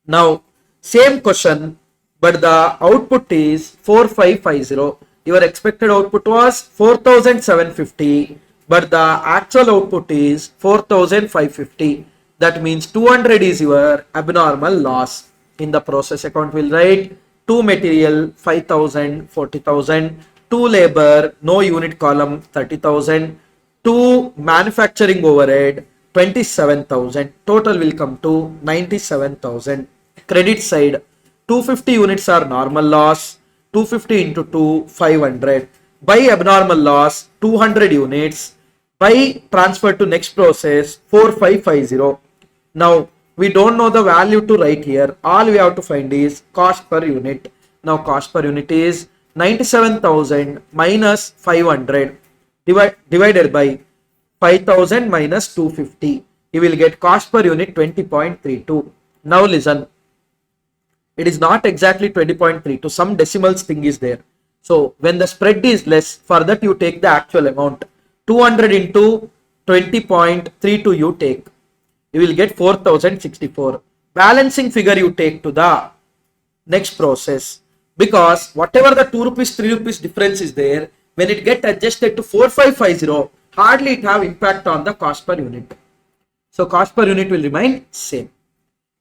Now, same question, but the output is 4550. Your expected output was 4750, but the actual output is 4550. That means 200 is your abnormal loss. In the process account, we'll write 2 material 5000, 40,000, 2 labor, no unit column 30,000, 2 manufacturing overhead 27,000. Total will come to 97,000. Credit side, 250 units are normal loss, 250 into 2, 500. By abnormal loss, 200 units. By transfer to next process, 4550. Now, we don't know the value to write here. All we have to find is cost per unit. Now, cost per unit is 97,000 minus 500 divided by 5000 minus 250. You will get cost per unit 20.32. Now, listen. It is not exactly 20.32. Some decimals thing is there. So when the spread is less, for that you take the actual amount. 200 into 20.32 you take. You will get 4064. Balancing figure you take to the next process. Because whatever the 2 rupees, 3 rupees difference is there, when it get adjusted to 4550, hardly it have impact on the cost per unit. So cost per unit will remain same.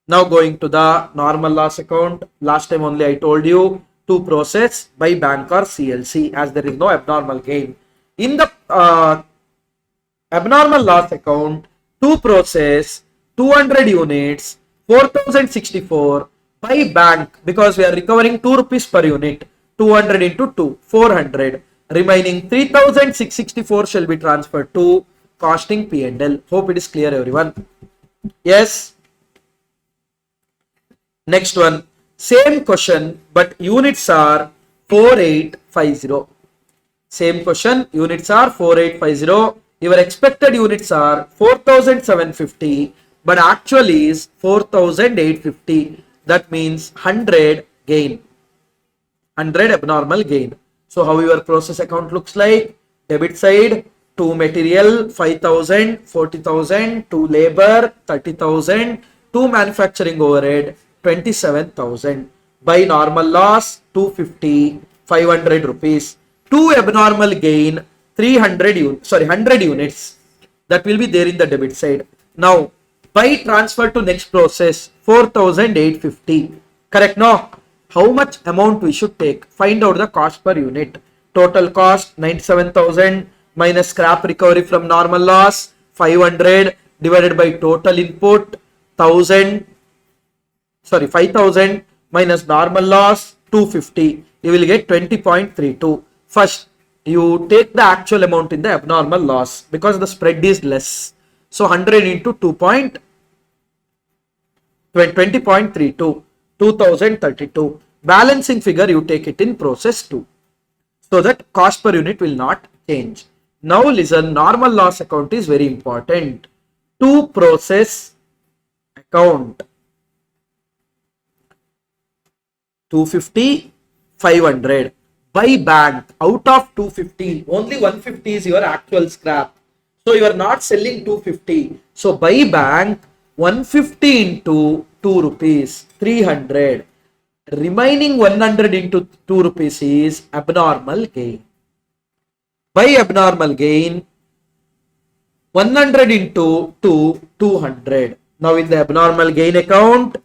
Now going to the normal loss account. Last time only I told you to process by bank or CLC as there is no abnormal gain. In the abnormal loss account, to process 200 units, 4064 by bank because we are recovering 2 rupees per unit. 200 into 2, 400. Remaining 3664 shall be transferred to costing P&L. Hope it is clear, everyone. Yes. Next one, same question, but units are 4850. Same question, units are 4850. Your expected units are 4750, but actually is 4850. That means 100 gain, 100 abnormal gain. So how your process account looks like? Debit side, 2 material 5000, 40,000, 2 labor 30,000, 2 manufacturing overhead 27,000. By normal loss 250, 500 rupees. 2 abnormal gain 100 units. That will be there in the debit side. Now by transfer to next process 4850. Correct? No? How much amount we should take? Find out the cost per unit. Total cost 97,000 minus scrap recovery from normal loss 500 divided by total input 5000 minus normal loss 250. You will get 20.32. First, you take the actual amount in the abnormal loss because the spread is less. So 100 into 20.32, 2032. Balancing figure you take it in process 2. So that cost per unit will not change. Now listen, normal loss account is very important. To process account 250, 500. By bank, out of 250, only 150 is your actual scrap. So you are not selling 250. So by bank, 150 into 2 rupees, 300. Remaining 100 into 2 rupees is abnormal gain. By abnormal gain, 100 into 2, 200. Now in the abnormal gain account,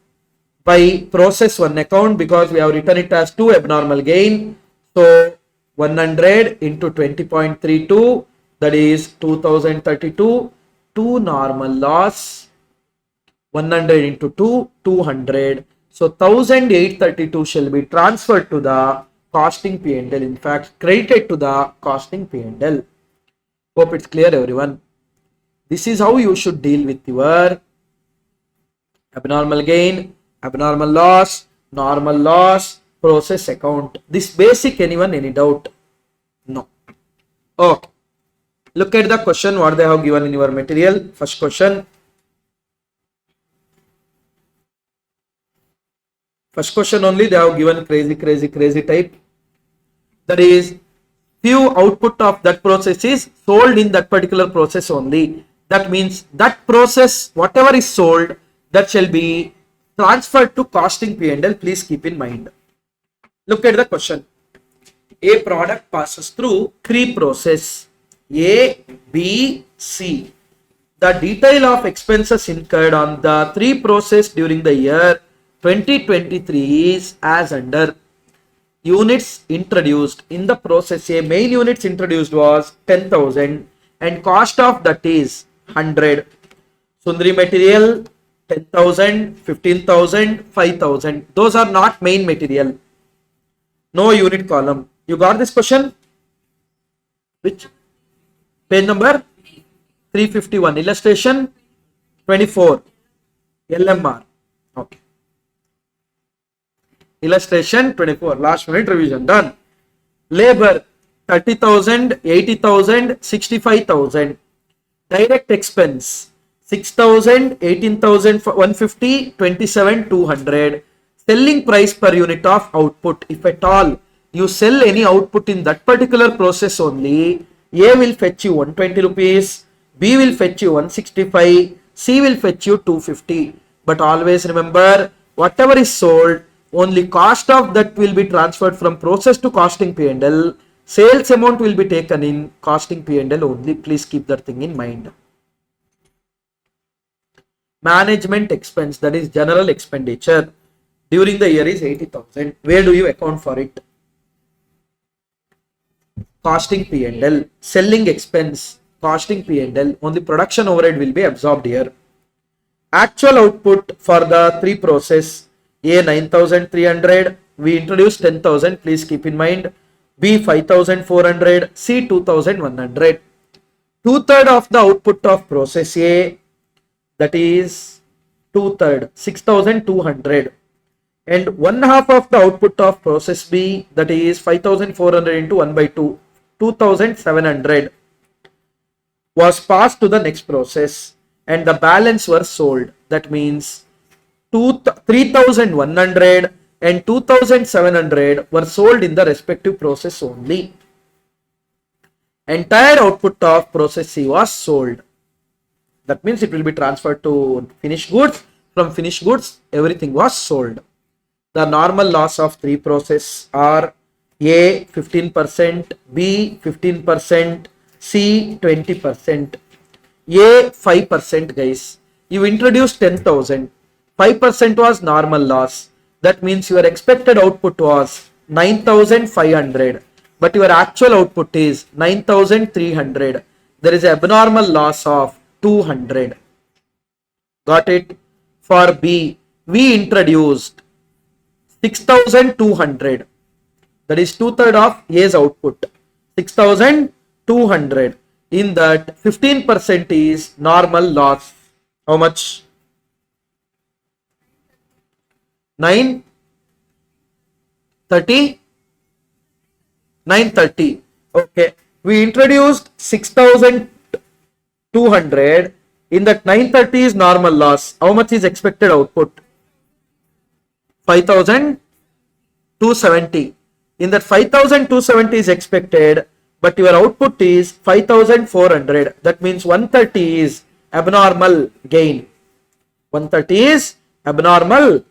by process 1 account, because we have written it as 2 abnormal gain. So 100 into 20.32, that is 2032. 2 normal loss, 100 into 2, 200. So 1832 shall be transferred to the costing P&L. In fact, credited to the costing P&L. Hope it's clear, everyone. This is how you should deal with your abnormal gain, Abnormal loss, normal loss, process account. This basic, anyone, any doubt? No. Okay. Look at the question what they have given in your material. First question. First question only they have given crazy type. That is, few output of that process is sold in that particular process only. That means that process, whatever is sold, that shall be transferred to costing P&L. Please keep in mind. Look at the question. A product passes through three processes A, B, C. The detail of expenses incurred on the three processes during the year 2023 is as under. Units introduced in the process A, main units introduced was 10,000 and cost of that is 100. Sundari material 10,000, 15,000, 5,000. Those are not main material. No unit column. You got this question? Which? Page number 351. Illustration 24. LMR. Okay. Illustration 24. Last minute revision. Done. Labor 30,000, 80,000, 65,000. Direct expense 6,000, 18,150, 27,200. Selling price per unit of output. If at all you sell any output in that particular process only, A will fetch you 120 rupees, B will fetch you 165, C will fetch you 250. But always remember, whatever is sold, only cost of that will be transferred from process to costing P&L. Sales amount will be taken in costing P&L only. Please keep that thing in mind. Management expense, that is general expenditure, during the year is 80,000. Where do you account for it? Costing P&L. Selling expense, costing P&L. Only production overhead will be absorbed here. Actual output for the three process. A 9,300. We introduced 10,000. Please keep in mind. B 5,400. C 2,100. 2/3 of the output of process A, that is 2/3, 6,200. And 1/2 of the output of process B, that is 5,400 into 1/2, 2,700, was passed to the next process and the balance were sold. That means 3,100 and 2,700 were sold in the respective process only. Entire output of process C was sold. That means it will be transferred to finished goods. From finished goods, everything was sold. The normal loss of three processes are A 15%, B 15%, C 20%. A 5%, guys. You introduced 10,000. 5% was normal loss. That means your expected output was 9,500. But your actual output is 9,300. There is an abnormal loss of 200. Got it? For B, we introduced 6,200. That is 2/3 of A's output. 6,200. In that, 15% is normal loss. How much? 930? 930. Okay. We introduced 6,200. In that, 930 is normal loss. How much is expected output? 5,270. In that, 5,270 is expected, but your output is 5,400. That means 130 is abnormal gain. 130 is abnormal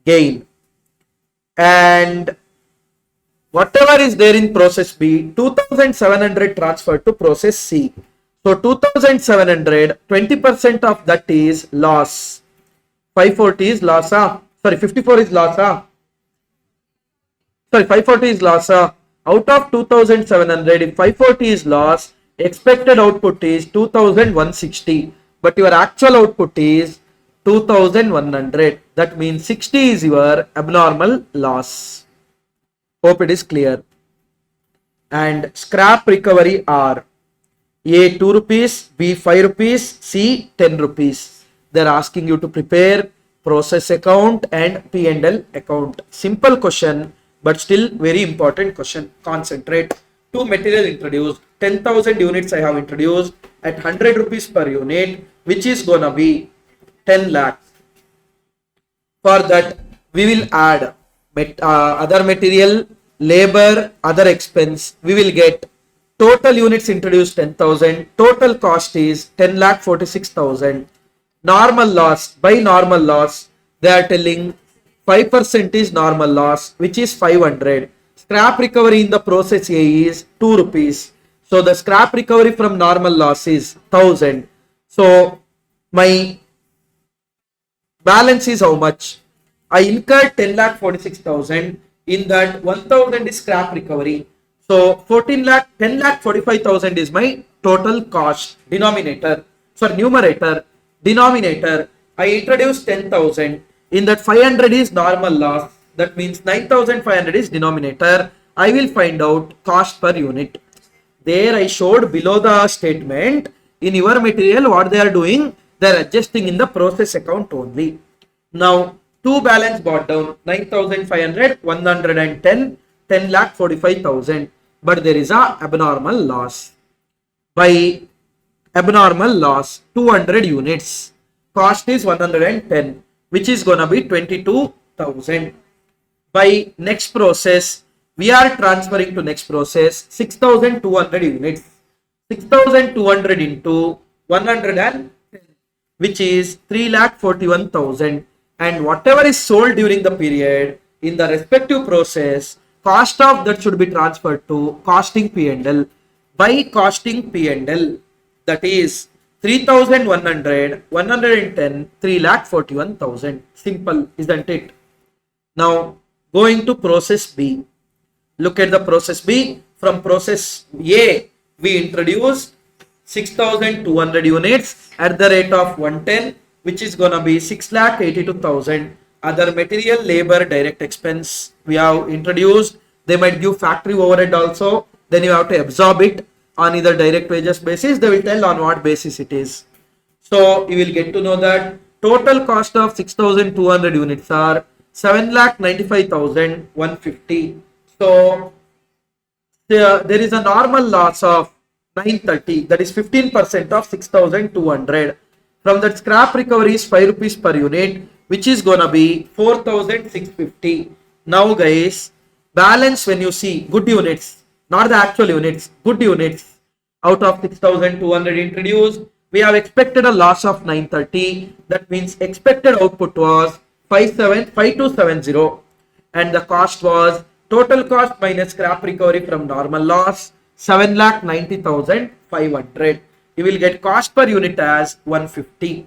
gain. And whatever is there in process B, 2,700 transferred to process C. So 2,700, 20% of that is loss. 540 is loss. 54 is loss. 540 is loss. Out of 2,700, if 540 is loss, expected output is 2,160. But your actual output is 2,100. That means 60 is your abnormal loss. Hope it is clear. And scrap recovery are A 2 rupees, B 5 rupees, C 10 rupees. They are asking you to prepare process account and P&L account. Simple question, but still very important question. Concentrate. Two material introduced, 10,000 units I have introduced at 100 rupees per unit, which is gonna be 10 lakhs. For that, we will add other material, labor, other expense. We will get total units introduced 10,000. Total cost is 10,46,000. Normal loss, by normal loss, they are telling 5% is normal loss, which is 500. Scrap recovery in the process A is 2 rupees. So the scrap recovery from normal loss is 1000. So my balance is how much? I incurred 10,46,000. In that 1000 is scrap recovery. So 10,45,000 is my total cost. Denominator. So numerator. Denominator. I introduced 10,000. In that 500 is normal loss. That means 9,500 is denominator. I will find out cost per unit. There I showed below the statement. In your material, what they are doing, they are adjusting in the process account only. Now, two balance brought down, 9,500, 110, 10,45,000. But there is a abnormal loss. By abnormal loss, 200 units. Cost is 110, which is gonna be 22,000. By next process, we are transferring to next process 6,200 units. 6,200 into 110, which is 3,41,000. And whatever is sold during the period in the respective process, cost of that should be transferred to costing P&L. By costing P&L, that is 3,100, 110, 3,41,000. Simple, isn't it? Now, going to process B. Look at the process B. From process A, we introduced 6,200 units at the rate of 110, which is gonna be 6,82,000. Other material, labor, direct expense we have introduced. They might give factory overhead also. Then you have to absorb it on either direct wages basis. They will tell on what basis it is. So you will get to know that total cost of 6,200 units are 7,95,150. So there is a normal loss of 930, that is 15% of 6,200. From that, scrap recovery is 5 rupees per unit, which is gonna be 4,650. Now guys, balance when you see good units, not the actual units, good units out of 6,200 introduced, we have expected a loss of 930. That means expected output was 5270, and the cost was total cost minus scrap recovery from normal loss 7,90,500. You will get cost per unit as 150.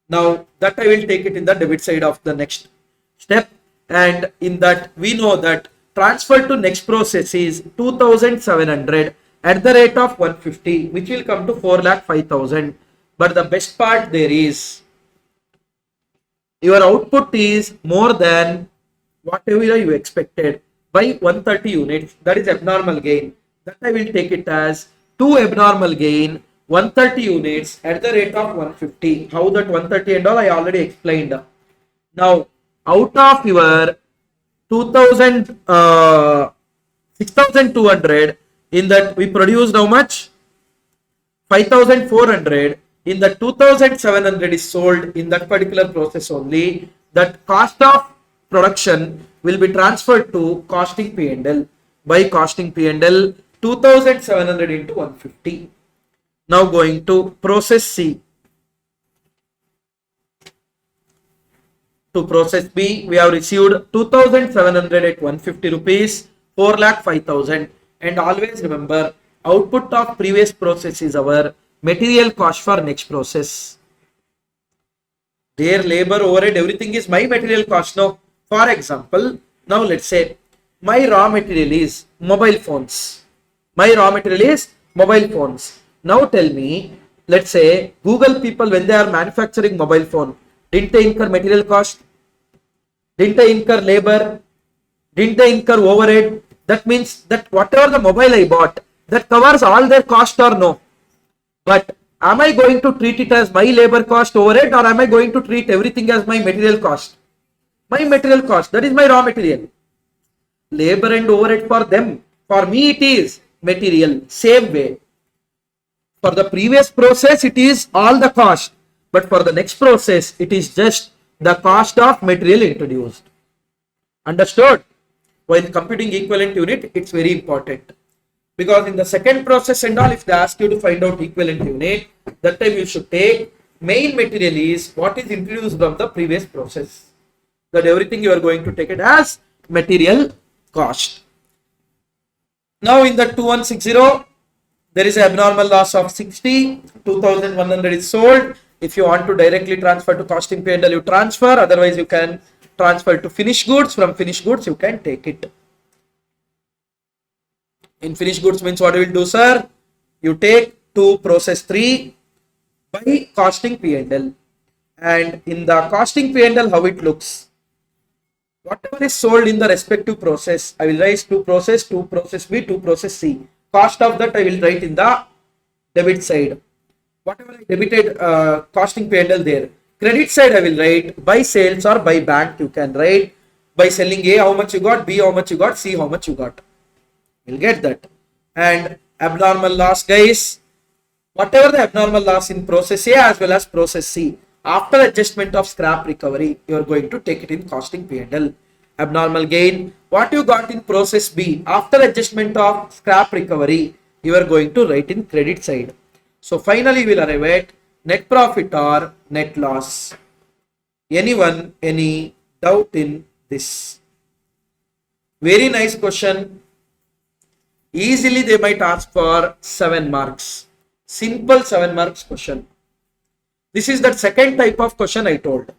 Now that I will take it in the debit side of the next step, and in that we know that transfer to next process is 2,700 at the rate of 150, which will come to 4,05,000. But the best part there is your output is more than whatever you expected by 130 units. That is abnormal gain. That I will take it as 2 abnormal gain, 130 units at the rate of 150. How that 130 and all I already explained. Now out of your 6,200, in that we produced how much? 5,400. In the 2,700 is sold in that particular process only. That cost of production will be transferred to costing P&L. By costing P&L, 2,700 into 150. Now going to process C. To process B, we have received 2,700 at 150 rupees, 4,05,000. And always remember, output of previous process is our material cost for next process. Their labor, overhead, everything is my material cost now. For example, now let's say my raw material is mobile phones. My raw material is mobile phones. Now tell me, let's say Google people, when they are manufacturing mobile phone, didn't they incur material cost? Didn't they incur labor? Didn't they incur overhead? That means that whatever the mobile I bought, that covers all their cost or no? But Am I going to treat it as my labor cost overhead, or am I going to treat everything as my material cost? My material cost, that is my raw material. Labor and overhead for them. For me it is material. Same way. For the previous process it is all the cost. But for the next process it is just the cost of material introduced. Understood? While computing equivalent unit, it's very important. Because in the second process and all, if they ask you to find out equivalent unit, that time you should take main material is what is introduced from the previous process. That everything you are going to take it as material cost. Now in the 2160, there is an abnormal loss of 60, 2100 is sold. If you want to directly transfer to costing P&L, you transfer. Otherwise, you can transfer to finished goods. From finished goods, you can take it. In finished goods means what you will do, sir? You take to process 3 by costing P&L. And in the costing P&L, how it looks? Whatever is sold in the respective process, I will write to process B, to process C. Cost of that I will write in the debit side. Whatever I debited costing P&L there. Credit side I will write by sales or by bank. You can write by selling A how much you got, B how much you got, C how much you got. You'll get that. And abnormal loss, guys. Whatever the abnormal loss in process A as well as process C, after adjustment of scrap recovery, you are going to take it in costing P&L. Abnormal gain, what you got in process B, after adjustment of scrap recovery, you are going to write in credit side. So finally, we will arrive at net profit or net loss. Anyone, any doubt in this? Very nice question. Easily they might ask for 7 marks. Simple 7 marks question. This is that second type of question I told.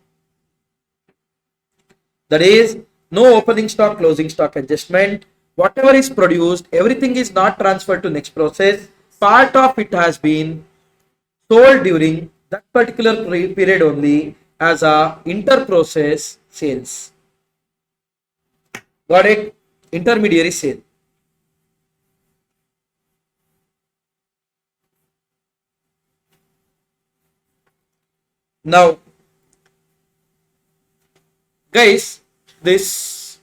That is, no opening stock, closing stock adjustment. Whatever is produced, everything is not transferred to next process. Part of it has been sold during that particular period only as a inter-process sales. Got it? Intermediary sale. Now, guys, this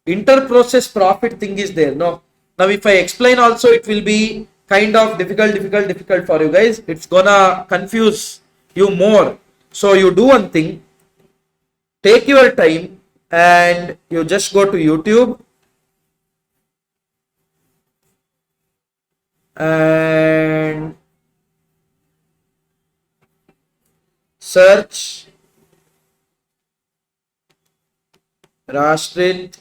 inter-process profit thing is there. No. Now, if I explain also, it will be kind of difficult for you guys. It's gonna confuse you more. So, you do one thing. Take your time and you just go to YouTube and search Rastrith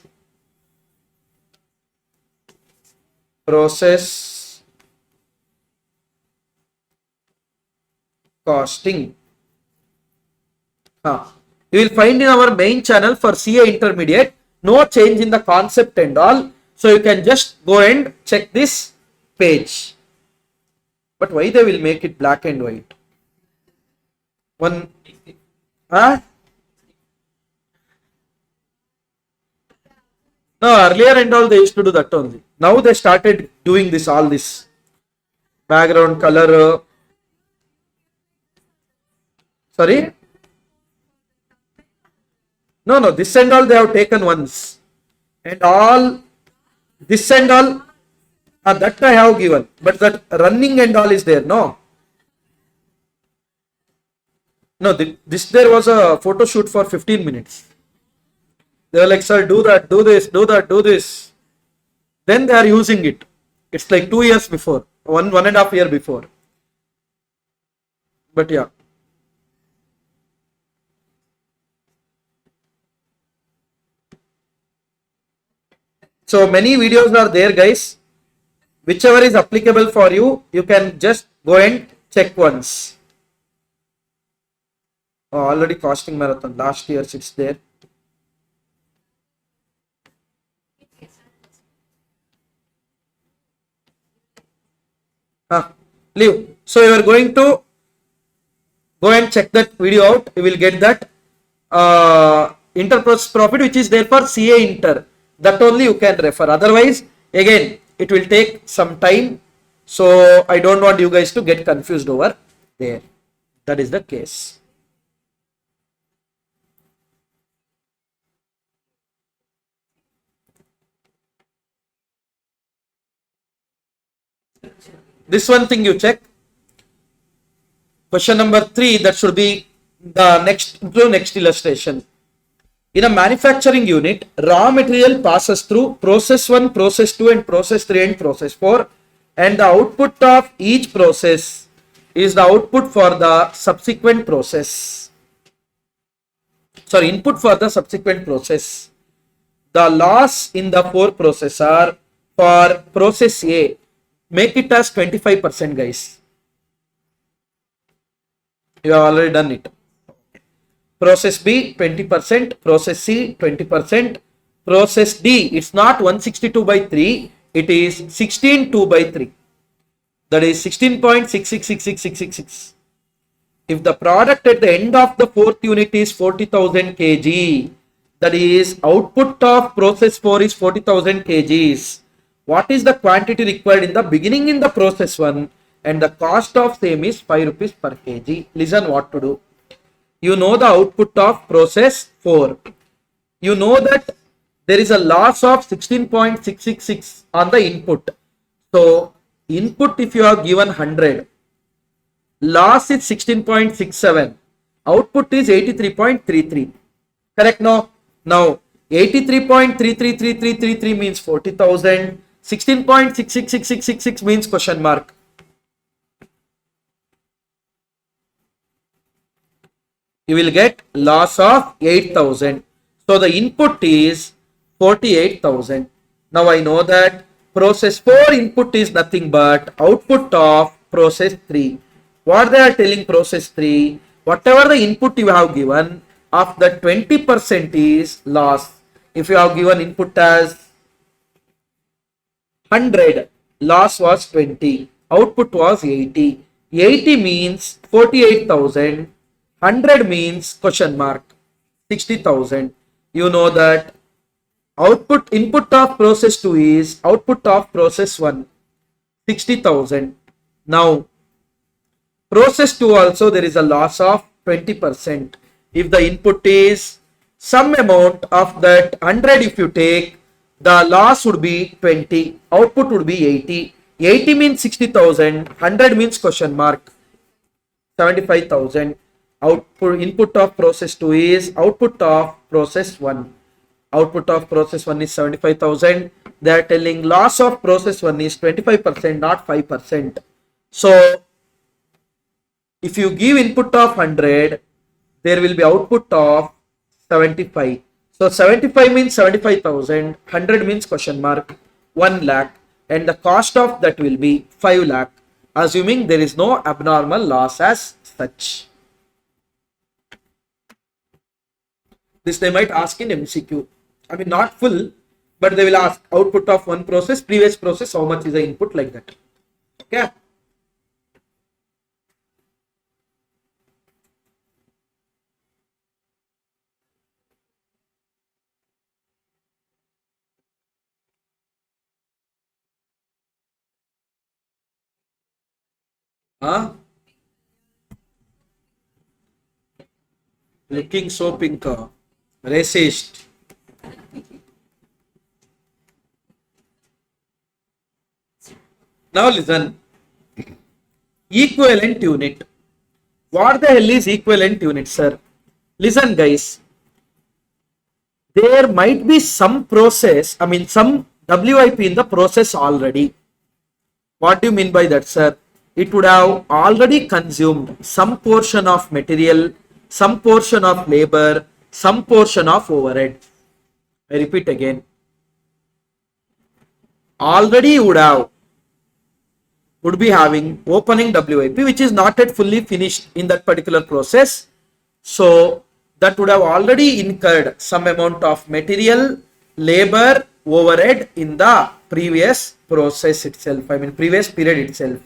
process costing. You will find in our main channel for CA Intermediate, no change in the concept and all. So you can just go and check this page. But why they will make it black and white? One, No, earlier and all they used to do that only. Now they started doing this, all this background color. Sorry? No, this and all they have taken once. And all, this and all, that I have given. But that running and all is there, no? No, this there was a photo shoot for 15 minutes. They were like, sir, do that, do this, do that, do this. Then they are using it. It's like 2 years before, one and a half year before. But yeah. So many videos are there, guys. Whichever is applicable for you, you can just go and check once. Oh, already costing marathon. Last year, it's there. Leave. So you are going to go and check that video out. You will get that inter-process profit which is there for CA Inter. That only you can refer. Otherwise, again, it will take some time. So I don't want you guys to get confused over there. That is the case. This one thing you check. Question number 3, that should be the next illustration. In a manufacturing unit, raw material passes through process 1, process 2 and process 3 and process 4, and the output of each process is the output for the subsequent process. Sorry, input for the subsequent process. The loss in the 4 process are for process A, make it as 25%, guys. You have already done it. Process B 20%, process C 20%, process D, it's not 162 by 3, it is 16 2 by 3. That is 16.666666. If the product at the end of the 4th unit is 40,000 kg, that is output of process 4 is 40,000 kgs. What is the quantity required in the beginning in the process 1, and the cost of same is 5 rupees per kg. Listen what to do. You know the output of process 4. You know that there is a loss of 16.666 on the input. So input, if you have given 100, loss is 16.67, output is 83.33. Correct? No? Now 83.333333 means 40,000. 16.666666 means question mark. You will get loss of 8,000. So the input is 48,000. Now I know that process 4 input is nothing but output of process 3. What they are telling process 3, whatever the input you have given, of that 20% is loss. If you have given input as 100, loss was 20, output was 80. 80 means 48,000. 100 means question mark 60,000. You know that input of process 2 is output of process 1, 60,000. Now process 2 also there is a loss of 20%. If the input is some amount of that 100, if you take, the loss would be 20, output would be 80. 80 means 60,000, 100 means question mark 75,000. Input of process 2 is output of process 1. Output of process 1 is 75,000. They are telling loss of process 1 is 25%, not 5%. So if you give input of 100, there will be output of 75. So 75 means 75,000, 100 means question mark 1 lakh, and the cost of that will be 5 lakh, assuming there is no abnormal loss as such. This they might ask in MCQ. I mean, not full, but they will ask output of one process, previous process, how much is the input, like that. Okay. Huh? Looking so pink. Racist. Now listen. Equivalent unit. What the hell is equivalent unit, sir? Listen, guys. There might be some process, I mean some WIP in the process already. What do you mean by that, sir? It would have already consumed some portion of material, some portion of labor, some portion of overhead. I repeat again. Already would be having opening WIP, which is not yet fully finished in that particular process. So that would have already incurred some amount of material, labor, overhead in the previous process itself, I mean previous period itself.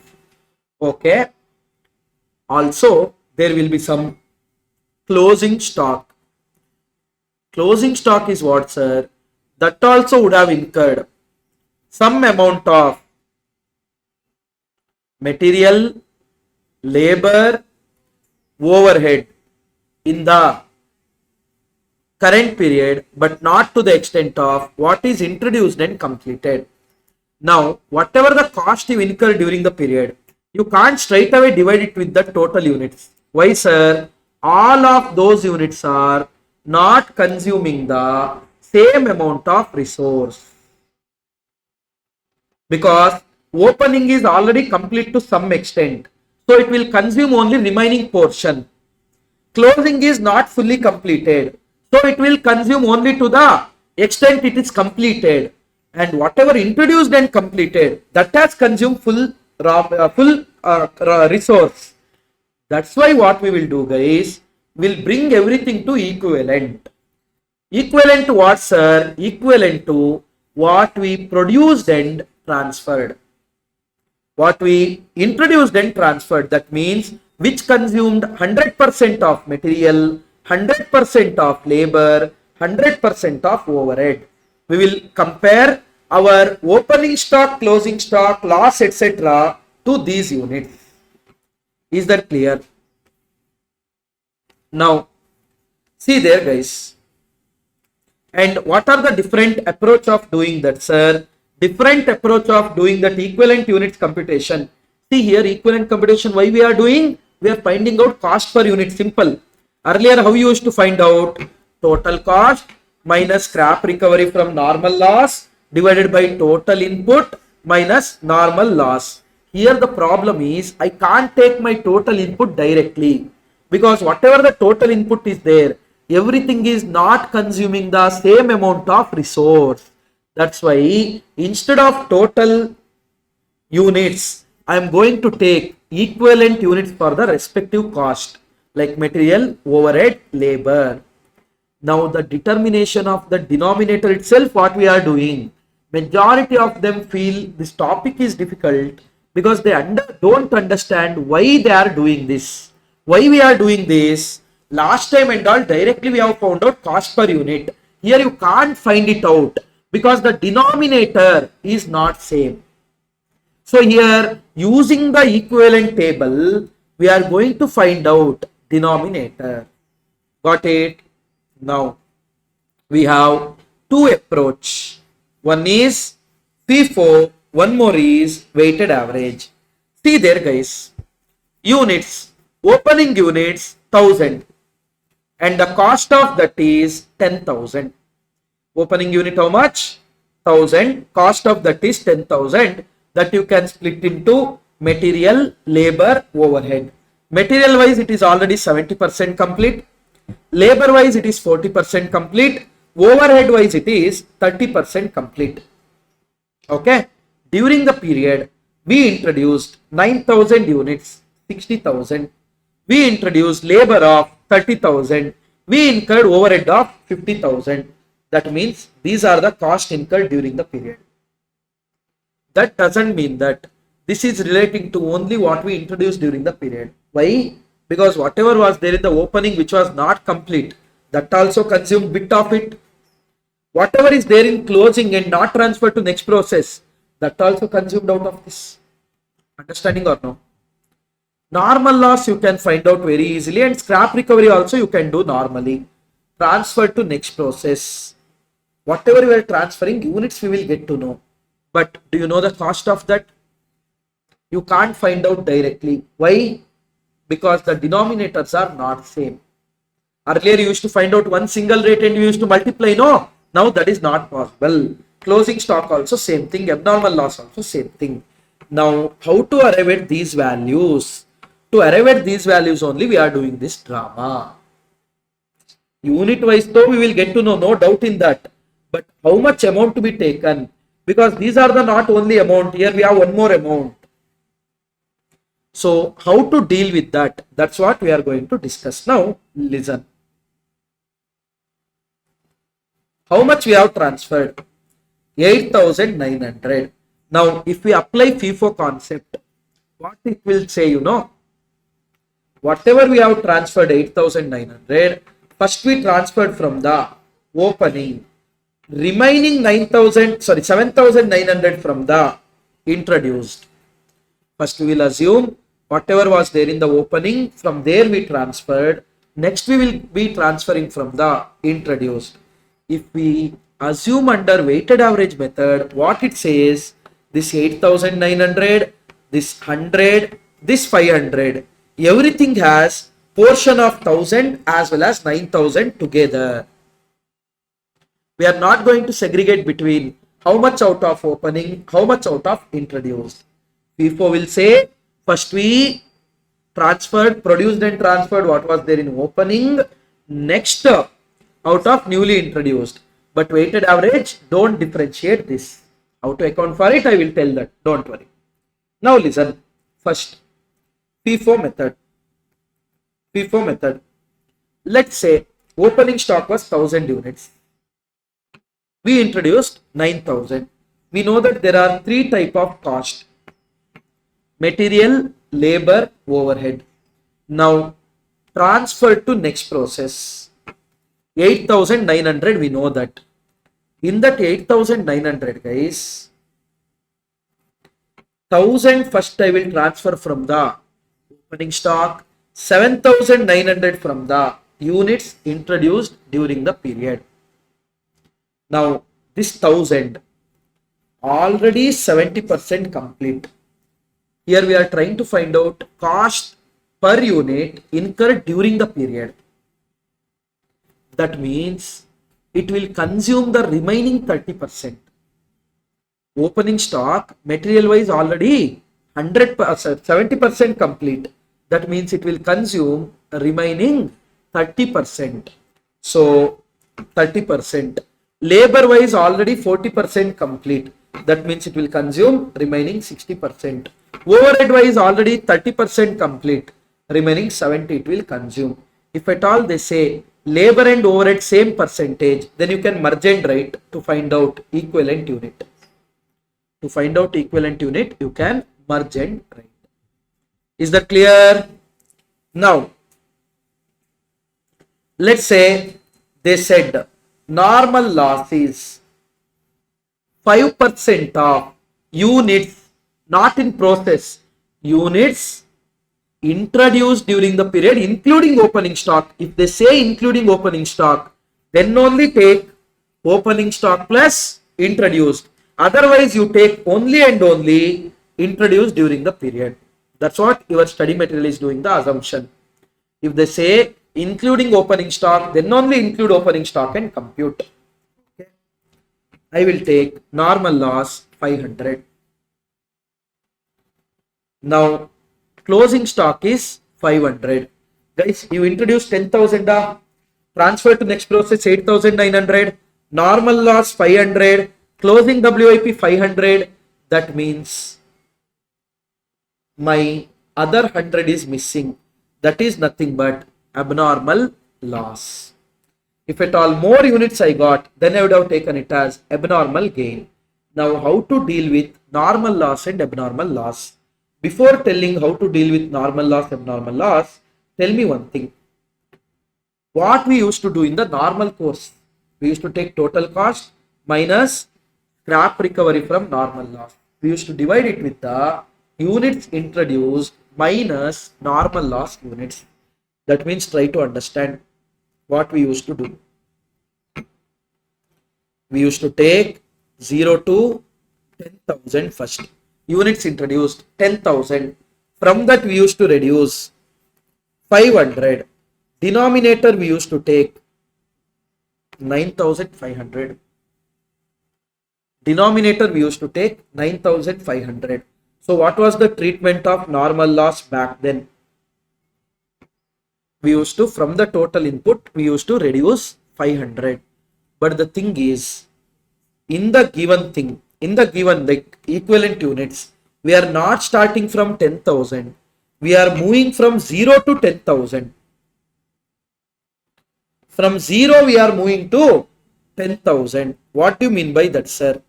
Okay. Also, there will be some closing stock. Closing stock is what, sir? That also would have incurred some amount of material, labor, overhead in the current period, but not to the extent of what is introduced and completed. Now, whatever the cost you incur during the period, you can't straight away divide it with the total units. Why, sir? All of those units are not consuming the same amount of resource, because opening is already complete to some extent, so it will consume only remaining portion. Closing is not fully completed, so it will consume only to the extent it is completed, and whatever introduced and completed, that has consumed full resource. That's why what we will do, guys, we'll bring everything to equivalent. Equivalent to what, sir? Equivalent to what we produced and transferred. What we introduced and transferred, that means which consumed 100% of material, 100% of labor, 100% of overhead. We will compare our opening stock, closing stock, loss, etc. to these units. Is that clear? Now, see there, guys. And what are the different approach of doing that, sir? Different approach of doing that equivalent units computation. See here, equivalent computation, why we are doing? We are finding out cost per unit. Simple. Earlier, how you used to find out? Total cost minus scrap recovery from normal loss divided by total input minus normal loss. Here the problem is, I can't take my total input directly, because whatever the total input is there, everything is not consuming the same amount of resource. That's why instead of total units, I am going to take equivalent units for the respective cost, like material, overhead, labor. Now the determination of the denominator itself, what we are doing, majority of them feel this topic is difficult because they don't understand why they are doing this. Why we are doing this? Last time and all, directly we have found out cost per unit. Here you can't find it out because the denominator is not same. So here, using the equivalent table, we are going to find out denominator. Got it? Now, we have two approach. One is FIFO, one more is weighted average. See there, guys. Units, opening units 1000, and the cost of that is 10,000. Opening unit how much? 1000. Cost of that is 10,000. That you can split into material, labor, overhead. Material wise it is already 70% complete. Labor wise it is 40% complete. Overhead wise it is 30% complete. Okay. During the period, we introduced 9,000 units, 60,000. We introduced labor of 30,000. We incurred overhead of 50,000. That means these are the costs incurred during the period. That doesn't mean that this is relating to only what we introduced during the period. Why? Because whatever was there in the opening which was not complete, that also consumed bit of it. Whatever is there in closing and not transferred to next process, that also consumed out of this. Understanding or no? Normal loss you can find out very easily, and scrap recovery also you can do normally. Transfer to next process. Whatever we are transferring, units we will get to know. But do you know the cost of that? You can't find out directly. Why? Because the denominators are not same. Earlier you used to find out one single rate and you used to multiply. No, now that is not possible. Closing stock also same thing. Abnormal loss also same thing. Now how to arrive at these values? To arrive at these values only we are doing this drama. Unit wise though we will get to know, no doubt in that. But how much amount to be taken? Because these are the not only amount, here we have one more amount. So how to deal with that? That's what we are going to discuss now. Listen. How much we have transferred? 8,900. Now if we apply FIFO concept, what it will say, you know? Whatever we have transferred 8,900, first we transferred from the opening. Remaining 7,900 from the introduced. First we will assume whatever was there in the opening, from there we transferred. Next we will be transferring from the introduced. If we assume under weighted average method, what it says, this 8,900, this 100, this 500, everything has portion of 1000 as well as 9,000 together. We are not going to segregate between how much out of opening, how much out of introduced. FIFO will say, first we transferred, produced and transferred what was there in opening, next out of newly introduced. But weighted average, don't differentiate this. How to account for it, I will tell that, don't worry. Now listen, first, FIFO method. FIFO method. Let's say opening stock was 1000 units. We introduced 9,000. We know that there are three types of cost: material, labor, overhead. Now transfer to next process. 8,900, we know that. In that 8,900, guys, 1000 first I will transfer from the opening stock, 7,900 from the units introduced during the period. Now this 1000 already 70% complete. Here we are trying to find out cost per unit incurred during the period. That means it will consume the remaining 30%. Opening stock material wise already 100%, 70% complete. That means it will consume remaining 30%. So 30%. Labor wise already 40% complete. That means it will consume remaining 60%. Overhead wise already 30% complete. Remaining 70 it will consume. If at all they say labor and overhead same percentage, then you can merge and write to find out equivalent unit. To find out equivalent unit, you can merge and write. Is that clear? Now, let's say they said normal loss is 5% of units not in process, units introduced during the period including opening stock. If they say including opening stock, then only take opening stock plus introduced. Otherwise you take only and only introduced during the period. That's what your study material is doing the assumption. If they say including opening stock, then only include opening stock and compute. Okay. I will take normal loss 500. Now closing stock is 500. Guys, you introduce 10,000, transfer to next process 8,900, normal loss 500, closing WIP 500. That means my other 100 is missing. That is nothing but abnormal loss. If at all more units I got, then I would have taken it as abnormal gain. Now how to deal with normal loss and abnormal loss? Before telling how to deal with normal loss, abnormal loss, tell me one thing. What we used to do in the normal course, we used to take total cost minus scrap recovery from normal loss. We used to divide it with the units introduced minus normal loss units. That means try to understand what we used to do. We used to take 0 to 10,000 first. Units introduced 10,000. From that we used to reduce 500. Denominator we used to take 9,500. Denominator we used to take 9,500. So what was the treatment of normal loss back then? We used to, from the total input, we used to reduce 500. But the thing is, in the given thing, in the given like equivalent units, we are not starting from 10,000. We are moving from 0 to 10,000. From 0 we are moving to 10,000. What do you mean by that, sir?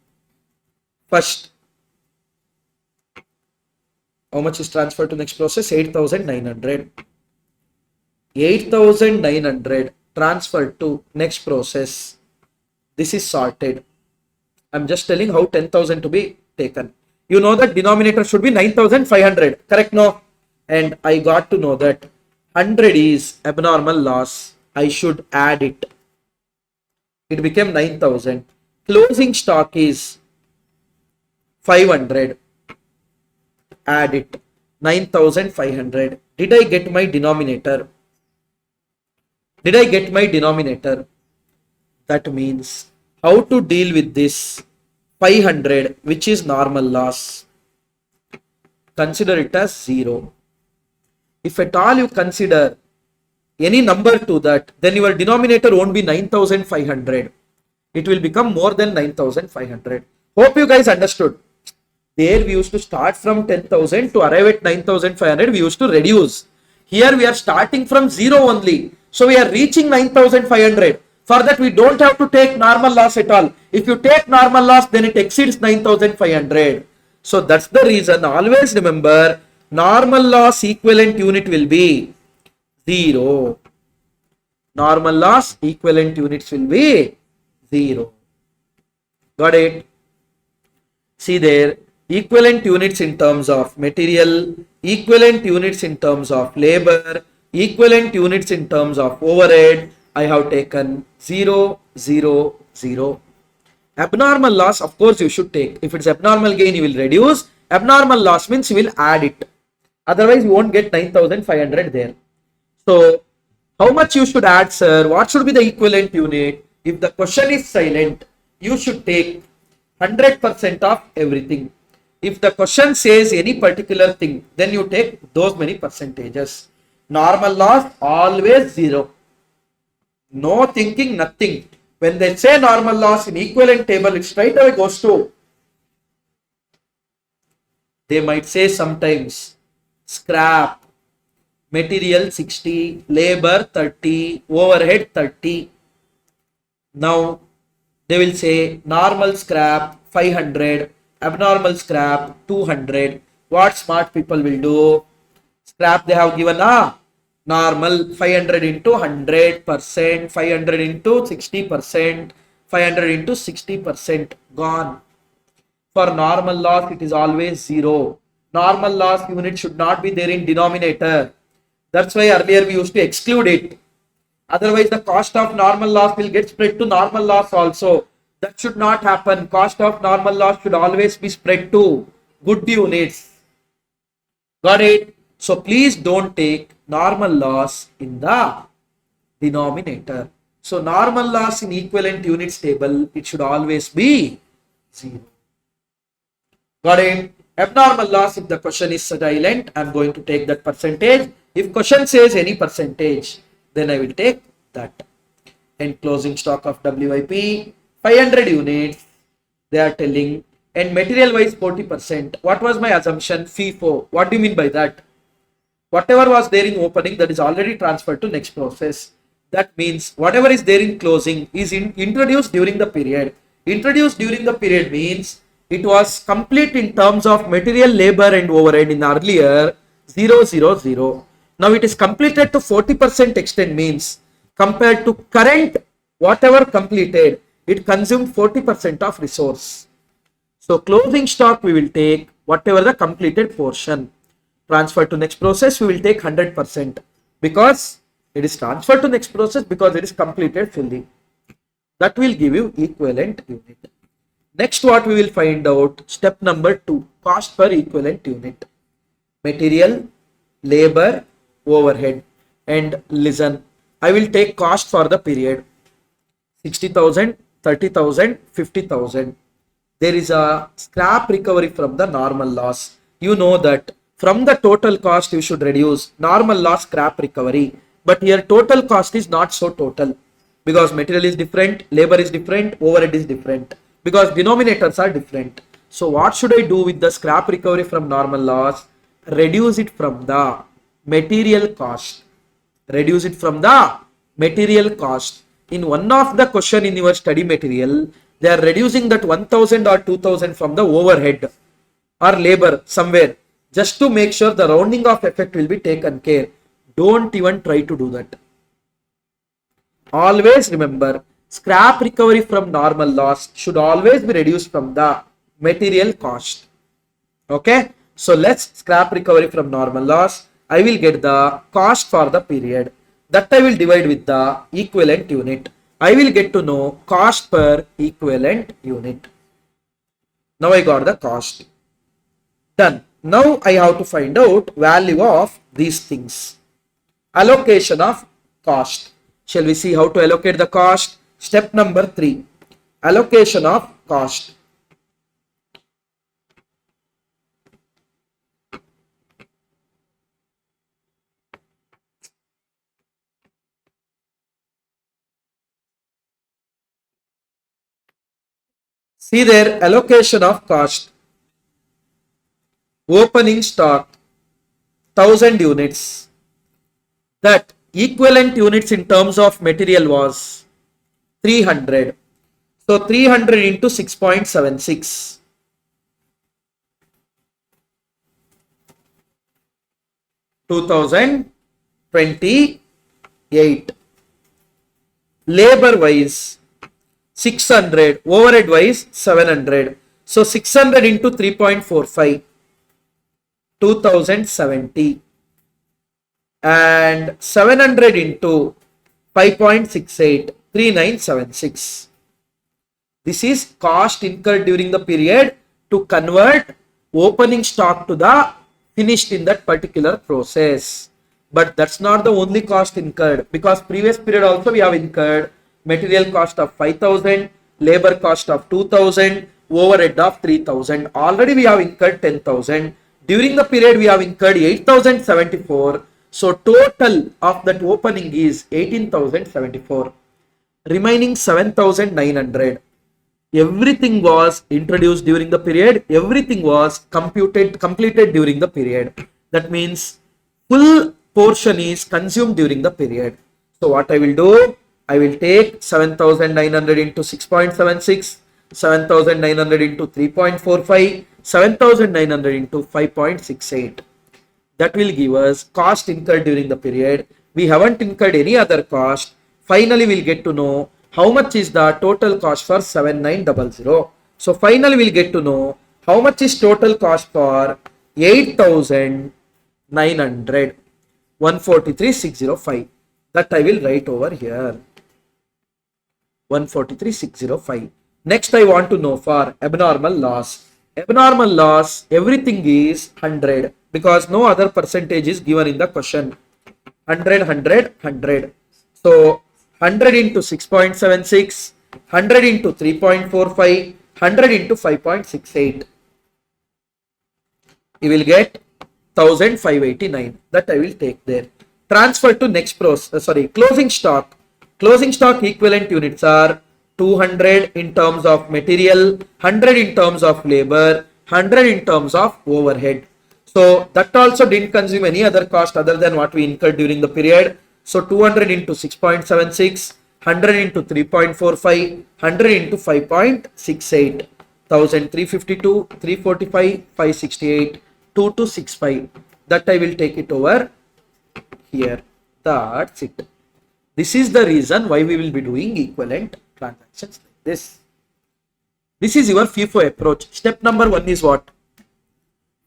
First, how much is transferred to next process? 8,900. 8,900 transferred to next process. This is sorted. I'm just telling how 10,000 to be taken. You know that denominator should be 9,500. Correct? No? And I got to know that 100 is abnormal loss. I should add it. It became 9,000. Closing stock is 500. Add it. 9,500. Did I get my denominator? Did I get my denominator? That means how to deal with this 500, which is normal loss. Consider it as 0. If at all you consider any number to that, then your denominator won't be 9,500. It will become more than 9,500. Hope you guys understood. There we used to start from 10,000 to arrive at 9,500. We used to reduce. Here we are starting from 0 only. So we are reaching 9,500. For that we don't have to take normal loss at all. If you take normal loss, then it exceeds 9,500. So that's the reason. Always remember, normal loss equivalent unit will be 0. Normal loss equivalent units will be 0. Got it? See there, equivalent units in terms of material, equivalent units in terms of labor, equivalent units in terms of overhead. I have taken 0, 0, 0. Abnormal loss, of course, you should take. If it's abnormal gain, you will reduce. Abnormal loss means you will add it. Otherwise, you won't get 9,500 there. So, how much you should add, sir? What should be the equivalent unit? If the question is silent, you should take 100% of everything. If the question says any particular thing, then you take those many percentages. Normal loss, always 0. No thinking, nothing. When they say normal loss in equivalent table, it straight away goes to. They might say sometimes scrap, material 60, labor 30, overhead 30. Now they will say normal scrap 500, abnormal scrap 200. What smart people will do? Scrap they have given normal 500 into 100%, 500 into 60%, 500 into 60%, gone. For normal loss, it is always 0. Normal loss unit should not be there in denominator. That's why earlier we used to exclude it. Otherwise, the cost of normal loss will get spread to normal loss also. That should not happen. Cost of normal loss should always be spread to good units. Got it? So please don't take normal loss in the denominator. So normal loss in equivalent units table, it should always be 0. Got it? Abnormal loss, if the question is silent, I am going to take that percentage. If question says any percentage, then I will take that. And closing stock of WIP, 500 units, they are telling. And material wise 40%. What was my assumption? FIFO. What do you mean by that? Whatever was there in opening, that is already transferred to next process. That means whatever is there in closing is introduced during the period. Introduced during the period means it was complete in terms of material, labor and overhead in earlier 0, 0, 0. Now it is completed to 40% extent means compared to current whatever completed, it consumed 40% of resource. So closing stock we will take whatever the completed portion. Transfer to next process we will take 100% because it is transferred to next process because it is completed fully. That will give you equivalent unit. Next what we will find out, step number 2, cost per equivalent unit. Material, labor, overhead. And listen, I will take cost for the period 60,000, 30,000, 50,000. There is a scrap recovery from the normal loss. You know that from the total cost you should reduce normal loss scrap recovery. But here total cost is not so total because material is different, labor is different, overhead is different because denominators are different. So what should I do with the scrap recovery from normal loss? Reduce it from the material cost. Reduce it from the material cost. In one of the question in your study material, they are reducing that 1000 or 2000 from the overhead or labor somewhere just to make sure the rounding off effect will be taken care. Don't even try to do that. Always remember, scrap recovery from normal loss should always be reduced from the material cost. Okay. So let's scrap recovery from normal loss. I will get the cost for the period. That I will divide with the equivalent unit. I will get to know cost per equivalent unit. Now I got the cost. Done. Now I have to find out value of these things. Allocation of cost. Shall we see how to allocate the cost? Step number 3. Allocation of cost. See there, allocation of cost. Opening stock 1000 units. That equivalent units in terms of material was 300. So 300 into 6.76. 2028. Labor wise 600, overhead wise 700. So 600 into 3.45, 2070, and 700 into 5.68, 3976. This is cost incurred during the period to convert opening stock to the finished in that particular process. But that's not the only cost incurred, because previous period also we have incurred material cost of 5,000, labor cost of 2,000, overhead of 3,000. Already we have incurred 10,000. During the period we have incurred 8,074. So total of that opening is 18,074. Remaining 7,900. Everything was introduced during the period. Everything was completed during the period. That means full portion is consumed during the period. So what I will do, I will take 7,900 into 6.76, 7,900 into 3.45, 7,900 into 5.68. That will give us cost incurred during the period. We haven't incurred any other cost. Finally, we'll get to know how much is the total cost for 7900. So finally, we'll get to know how much is total cost for 8,900. 143,605. That I will write over here. 143,605. Next, I want to know for abnormal loss. Abnormal loss, everything is 100 because no other percentage is given in the question. 100, 100, 100. So 100 into 6.76, 100 into 3.45, 100 into 5.68. You will get 1,589. That I will take there. Transfer to next process. Closing stock. Closing stock equivalent units are 200 in terms of material, 100 in terms of labor, 100 in terms of overhead. So that also didn't consume any other cost other than what we incurred during the period. So 200 into 6.76, 100 into 3.45, 100 into 5.68, 1,352, 345, 568, 2265. That I will take it over here. That's it. This is the reason why we will be doing equivalent transactions like this. This is your FIFO approach. Step number 1 is what?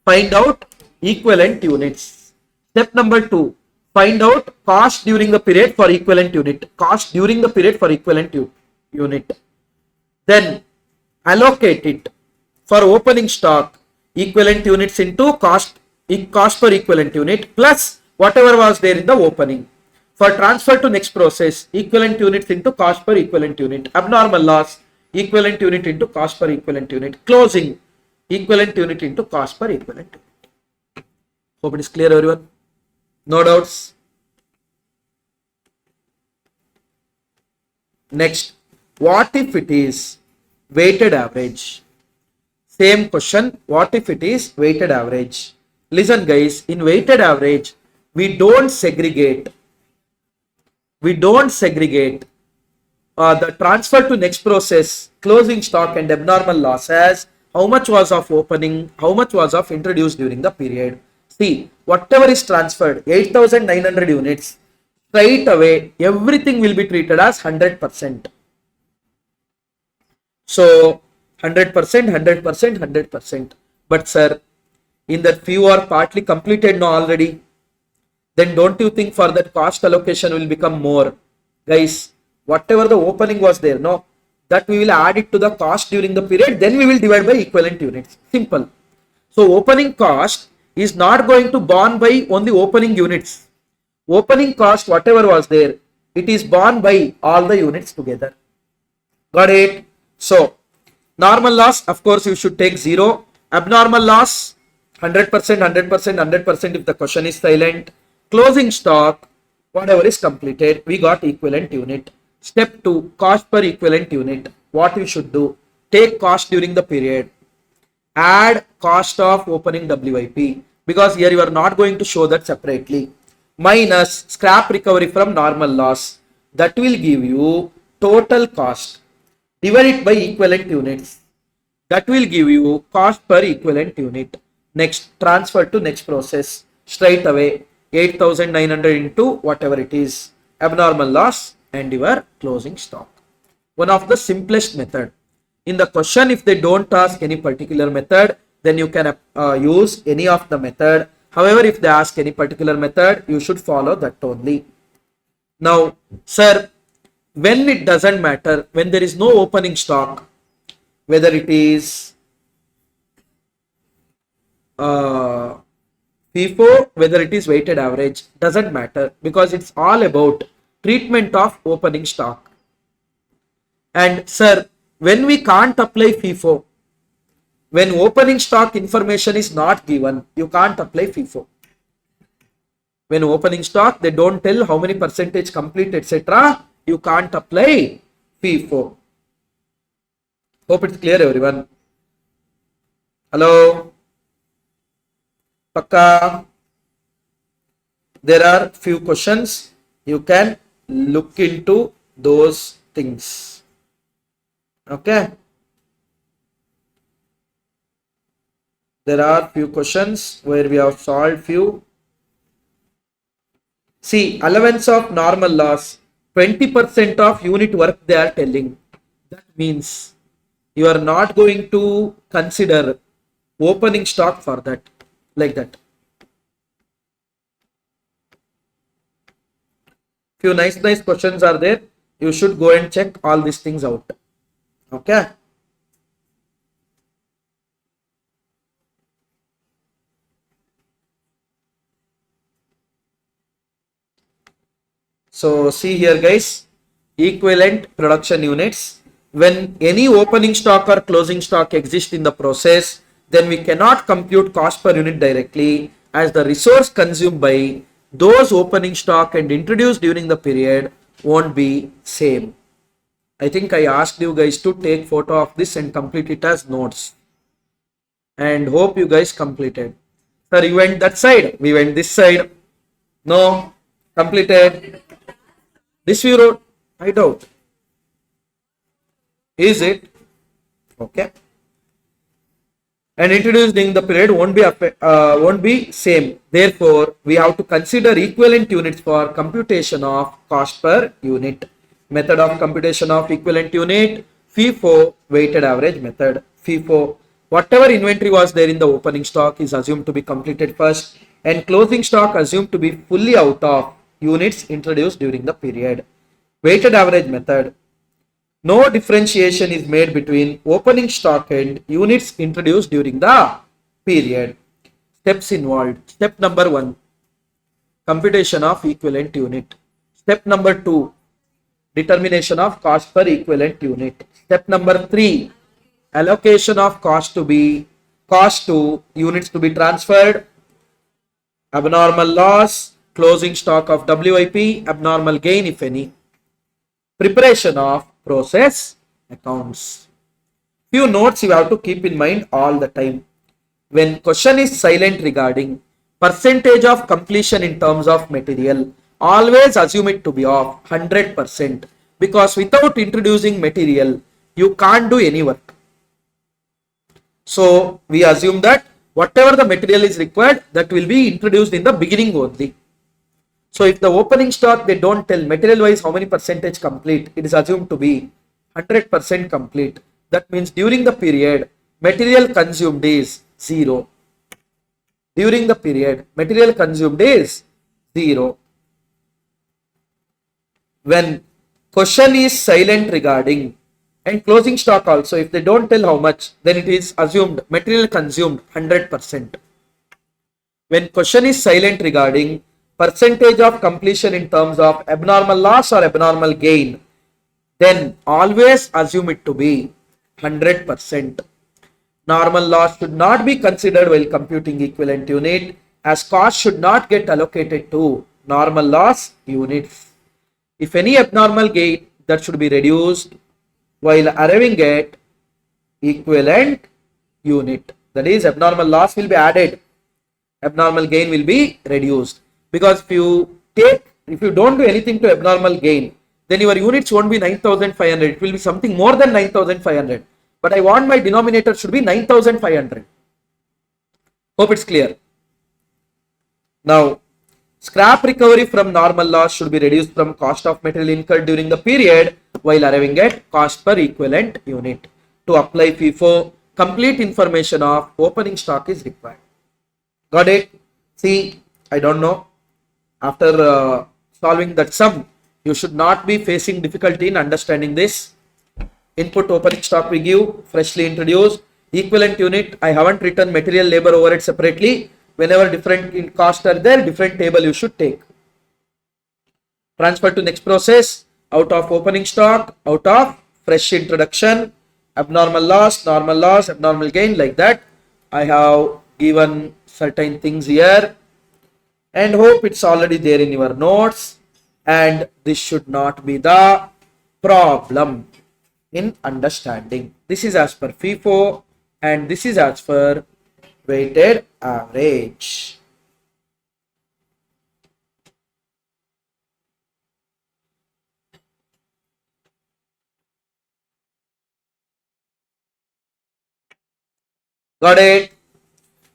Find out equivalent units. Step number 2, find out cost during the period for equivalent unit. Cost during the period for equivalent unit. Then allocate it for opening stock. Equivalent units into cost per equivalent unit plus whatever was there in the opening. For transfer to next process, equivalent units into cost per equivalent unit. Abnormal loss, equivalent unit into cost per equivalent unit. Closing, equivalent unit into cost per equivalent unit. Hope it is clear, everyone. No doubts. Next, what if it is weighted average? Same question, what if it is weighted average? Listen guys, in weighted average, we don't segregate the transfer to next process, closing stock and abnormal loss as how much was of opening, how much was of introduced during the period. See, whatever is transferred, 8,900 units, straight away, everything will be treated as 100%. So, 100%, 100%, 100%. But sir, in that few are partly completed now already, then don't you think for that cost allocation will become more? Guys, whatever the opening was there, no, that we will add it to the cost during the period, then we will divide by equivalent units. Simple. So opening cost is not going to borne by only opening units. Opening cost, whatever was there, it is borne by all the units together. Got it? So normal loss, of course, you should take 0. Abnormal loss, 100%, 100%, 100% if the question is silent. Closing stock, whatever is completed, we got equivalent unit. Step 2, cost per equivalent unit. What you should do? Take cost during the period. Add cost of opening WIP, because here you are not going to show that separately. Minus scrap recovery from normal loss. That will give you total cost. Divide it by equivalent units. That will give you cost per equivalent unit. Next, transfer to next process. Straight away, 8,900 into whatever it is, abnormal loss and your closing stock. One of the simplest method. In the question, if they don't ask any particular method, then you can use any of the method. However, if they ask any particular method, you should follow that only. Now, sir, when it doesn't matter, when there is no opening stock, whether it is FIFO, whether it is weighted average, doesn't matter, because it's all about treatment of opening stock. And sir, when we can't apply FIFO, when opening stock information is not given, you can't apply FIFO. When opening stock, they don't tell how many percentage complete, etc., you can't apply FIFO. Hope it's clear, everyone. Hello? Pakka? There are few questions. You can look into those things. Okay? There are few questions where we have solved few. See, allowance of normal loss, 20% of unit work they are telling. That means you are not going to consider opening stock for that, like that. Few nice questions are there. You should go and check all these things out. Okay. So see here, guys, equivalent production units. When any opening stock or closing stock exists in the process, then we cannot compute cost per unit directly, as the resource consumed by those opening stock and introduced during the period won't be same. I think I asked you guys to take photo of this and complete it as notes. And hope you guys completed. Sir, you went that side, we went this side. No, completed. This we wrote, I doubt. Is it? Okay. And introduced during the period won't be same. Therefore, we have to consider equivalent units for computation of cost per unit. Method of computation of equivalent unit, FIFO, weighted average method. FIFO, whatever inventory was there in the opening stock is assumed to be completed first, and closing stock assumed to be fully out of units introduced during the period. Weighted average method, no differentiation is made between opening stock and units introduced during the period. Steps involved. Step number 1, computation of equivalent unit. Step number 2, determination of cost per equivalent unit. Step number 3, allocation of cost to units to be transferred, abnormal loss, closing stock of WIP, abnormal gain if any. Preparation of process accounts. Few notes you have to keep in mind all the time. When question is silent regarding percentage of completion in terms of material, always assume it to be of 100%, because without introducing material, you can't do any work. So we assume that whatever the material is required, that will be introduced in the beginning only. So if the opening stock, they don't tell material wise how many percentage complete, it is assumed to be 100% complete. That means during the period, material consumed is 0. during the period. Material consumed is 0. When question is silent regarding, and closing stock also, if they don't tell how much, then it is assumed material consumed 100%. When question is silent regarding percentage of completion in terms of abnormal loss or abnormal gain, then always assume it to be 100%. Normal loss should not be considered while computing equivalent unit, as cost should not get allocated to normal loss units. If any abnormal gain, that should be reduced while arriving at equivalent unit. That is, abnormal loss will be added, abnormal gain will be reduced. Because if you don't do anything to abnormal gain, then your units won't be 9,500. It will be something more than 9,500. But I want my denominator should be 9,500. Hope it's clear. Now, scrap recovery from normal loss should be reduced from cost of material incurred during the period while arriving at cost per equivalent unit. To apply FIFO, complete information of opening stock is required. Got it? See, I don't know. After solving that sum, you should not be facing difficulty in understanding this. Input opening stock we give, freshly introduced. Equivalent unit, I haven't written material labor overhead separately. Whenever different costs are there, different table you should take. Transfer to next process, out of opening stock, out of fresh introduction, abnormal loss, abnormal gain, like that. I have given certain things here and hope it's already there in your notes, and this should not be the problem in understanding. This is as per FIFO and this is as per weighted average. Got it?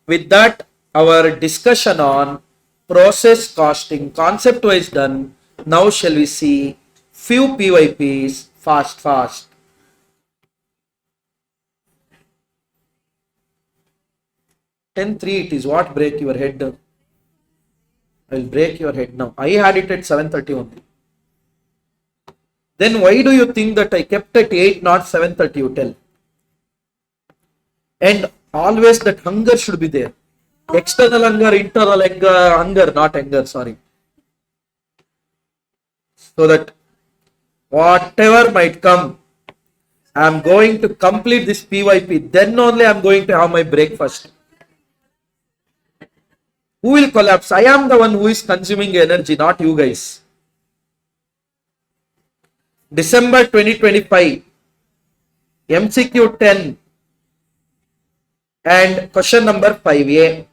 With that, our discussion on process costing concept wise done. Now shall we see few PYPs fast. 10:03 it is. What break your head? I will break your head now. I had it at 7:30 only. Then why do you think that I kept at 8 not 7:30, you tell? And always that hunger should be there. External hunger, internal hunger, not anger, sorry. So that whatever might come, I am going to complete this PYP. Then only I am going to have my breakfast. Who will collapse? I am the one who is consuming energy, not you guys. December 2025, MCQ 10 and question number 5A.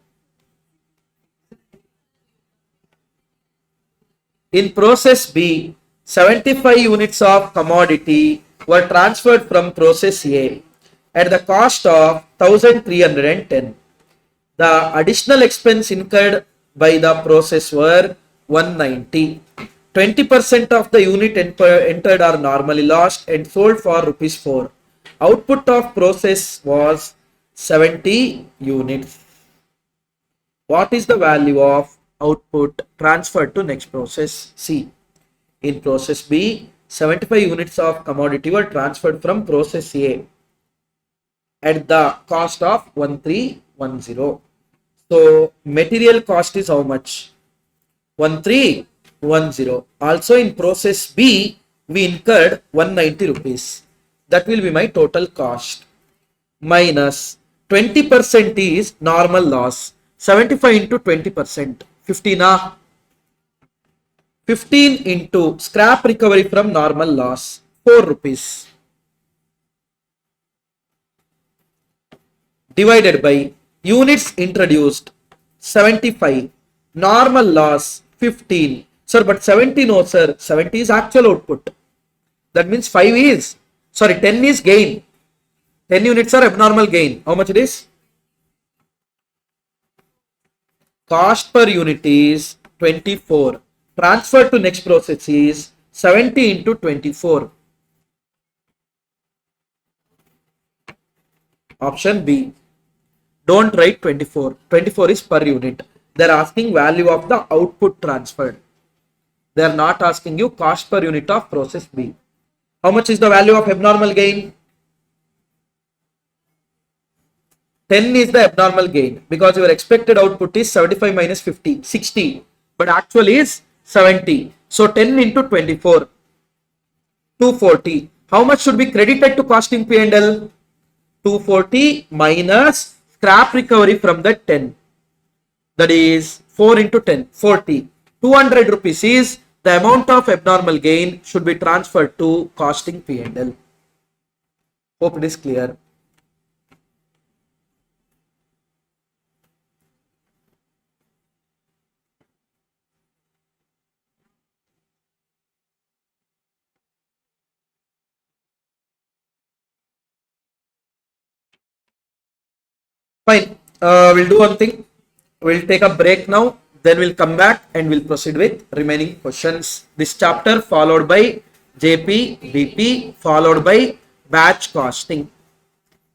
In process B, 75 units of commodity were transferred from process A at the cost of 1,310. The additional expense incurred by the process were 190. 20% of the unit entered are normally lost and sold for rupees 4. Output of process was 70 units. What is the value of output transferred to next process C? In process B, 75 units of commodity were transferred from process A at the cost of 1310. So material cost is how much? 1310. Also in process B, we incurred 190 rupees. That will be my total cost. Minus 20% is normal loss. 75 into 20%. 15. 15 into scrap recovery from normal loss. 4 rupees. Divided by units introduced 75, normal loss 15. Sir, but 70 no sir, 70 is actual output. That means 10 is gain. 10 units are abnormal gain. How much it is? Cost per unit is 24. Transfer to next process is 70 into 24. Option B. Don't write 24. 24 is per unit. They're asking value of the output transferred. They're not asking you cost per unit of process B. How much is the value of abnormal gain? 10 is the abnormal gain because your expected output is 75 minus 50, 60, but actual is 70. So 10 into 24, 240. How much should be credited to costing P&L? 240 minus scrap recovery from the 10. That is 4 into 10, 40. 200 rupees is the amount of abnormal gain should be transferred to costing P&L. Hope it is clear. Fine. We'll do one thing. We'll take a break now. Then we'll come back and we'll proceed with remaining questions. This chapter followed by JP, BP, followed by batch costing.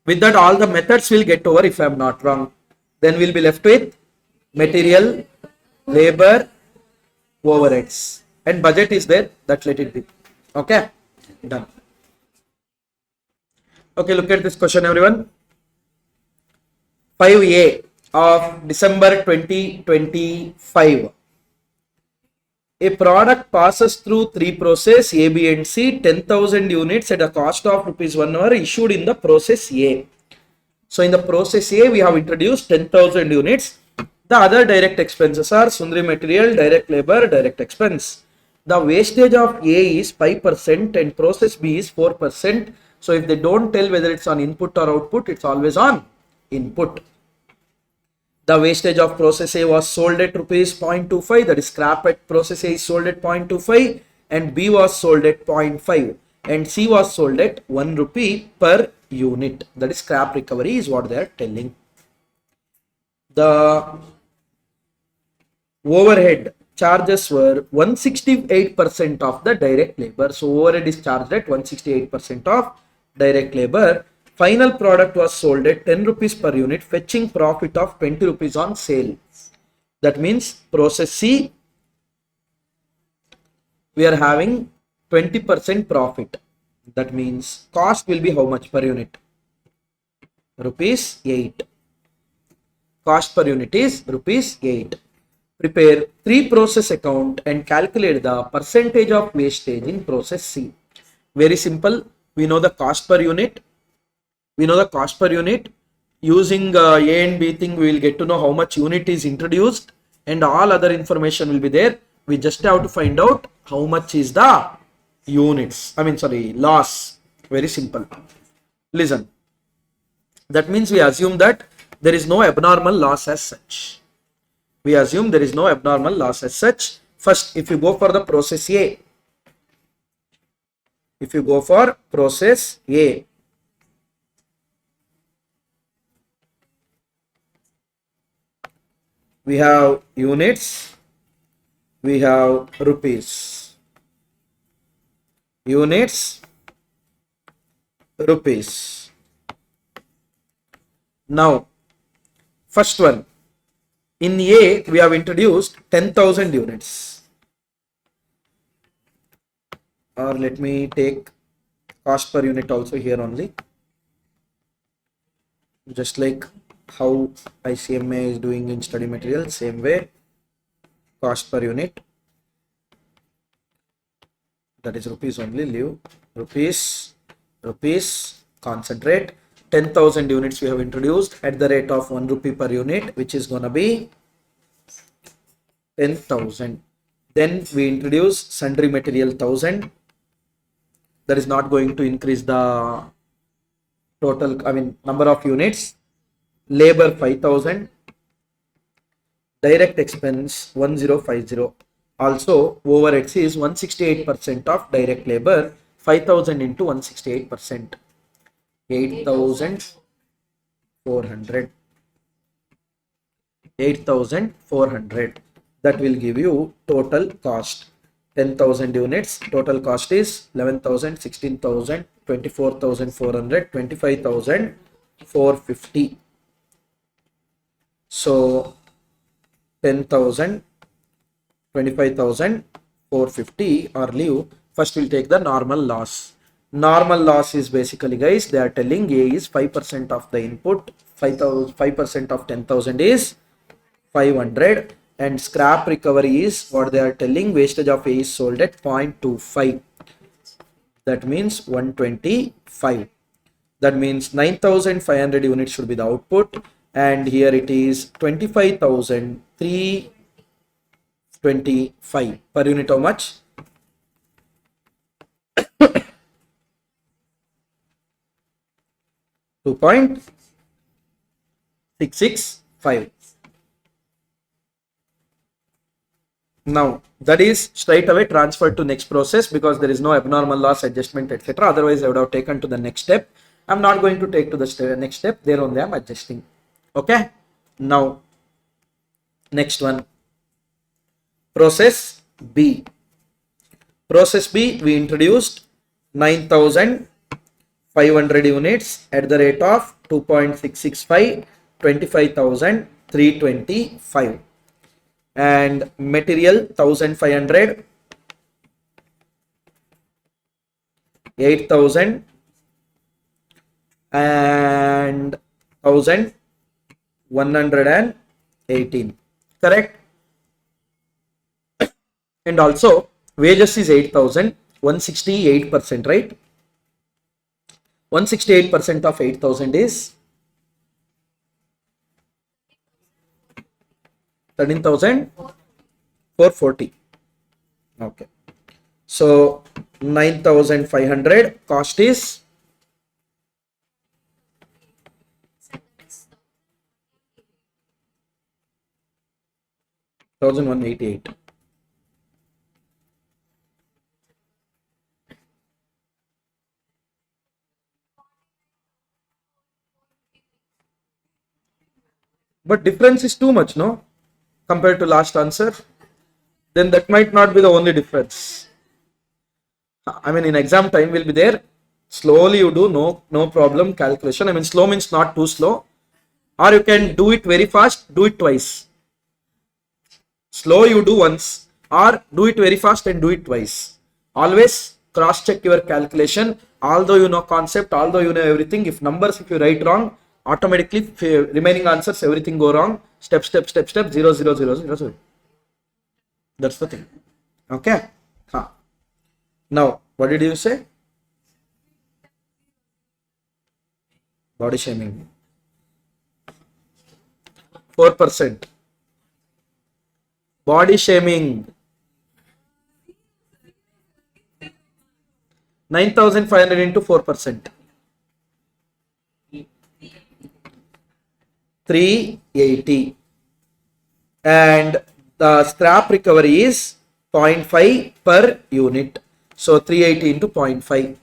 With that, all the methods will get over if I'm not wrong. Then we'll be left with material, labor, overheads. And budget is there. That let it be. Okay. Done. Okay, look at this question, everyone. 5A of December 2025. A product passes through three processes A, B and C, 10,000 units at a cost of ₹1 were issued in the process A. So in the process A, we have introduced 10,000 units. The other direct expenses are sundry material, direct labor, direct expense. The wastage of A is 5% and process B is 4%. So if they don't tell whether it's on input or output, it's always on input. The wastage of process A was sold at ₹0.25, that is scrap at process A is sold at 0.25 and B was sold at 0.5 and C was sold at ₹1 per unit. That is scrap recovery is what they are telling. The overhead charges were 168% of the direct labor. So overhead is charged at 168% of direct labor. Final product was sold at 10 rupees per unit, fetching profit of 20 rupees on sale. That means process C, we are having 20% profit. That means cost will be how much per unit? ₹8. Cost per unit is ₹8. Prepare 3 process account and calculate the percentage of wastage in process C. Very simple. We know the cost per unit. Using A and B thing, we will get to know how much unit is introduced and all other information will be there. We just have to find out how much is the loss. Very simple. Listen. That means we assume that there is no abnormal loss as such. First, if you go for the process A, we have units, we have rupees. Units, rupees. Now, first one. In A, we have introduced 10,000 units. Or let me take cost per unit also here only. Just like how ICMA is doing in study material, same way. Cost per unit. That is rupees only, leave. Rupees, concentrate. 10,000 units we have introduced at the rate of ₹1 per unit, which is gonna be 10,000. Then we introduce sundry material 1,000. That is not going to increase the total, number of units. Labor 5,000. Direct expense 1050. Also, overheads is 168% of direct labor. 5,000 into 168%. 8,400. 8,400. That will give you total cost. 10,000 units. Total cost is 11,000, 16,000, 24,400, 25,450. So 10,000, 25,000, 450 or leave. First we'll take the normal loss. Normal loss is basically, guys, they are telling A is 5% of the input, 5% of 10,000 is 500, and scrap recovery is what they are telling, wastage of A is sold at 0.25. That means 125. That means 9,500 units should be the output, and here it is 25,325 per unit. How much? 2.665. Now that is straight away transferred to next process because there is no abnormal loss adjustment, etc. Otherwise I would have taken to the next step. I'm not going to take to the next step. There only I'm adjusting. Okay. Now next one, process B. Process B, we introduced 9,500 units at the rate of 2.665, 25,325, and material 1,500, 8,000 and 1,118. Correct? And also wages is 8,000, 168%, right? 168% of 8,000 is 13,440. Okay. So 9,500 cost is 1,188. But difference is too much, no? Compared to last answer, then that might not be the only difference. I mean, in exam time will be there. Slowly you do, no problem calculation. I mean, slow means not too slow, or you can do it very fast, do it twice. Slow you do once, or do it very fast and do it twice. Always cross check your calculation. Although you know concept, although you know everything, if you write wrong, automatically remaining answers everything go wrong. Step 0, 0, 0, 0, 0. That's the thing. Okay. Now what did you say? Body shaming 4%. Body shaming 9,500 into 4%. 380, and the scrap recovery is 0.5 per unit. So 380 into 0.5,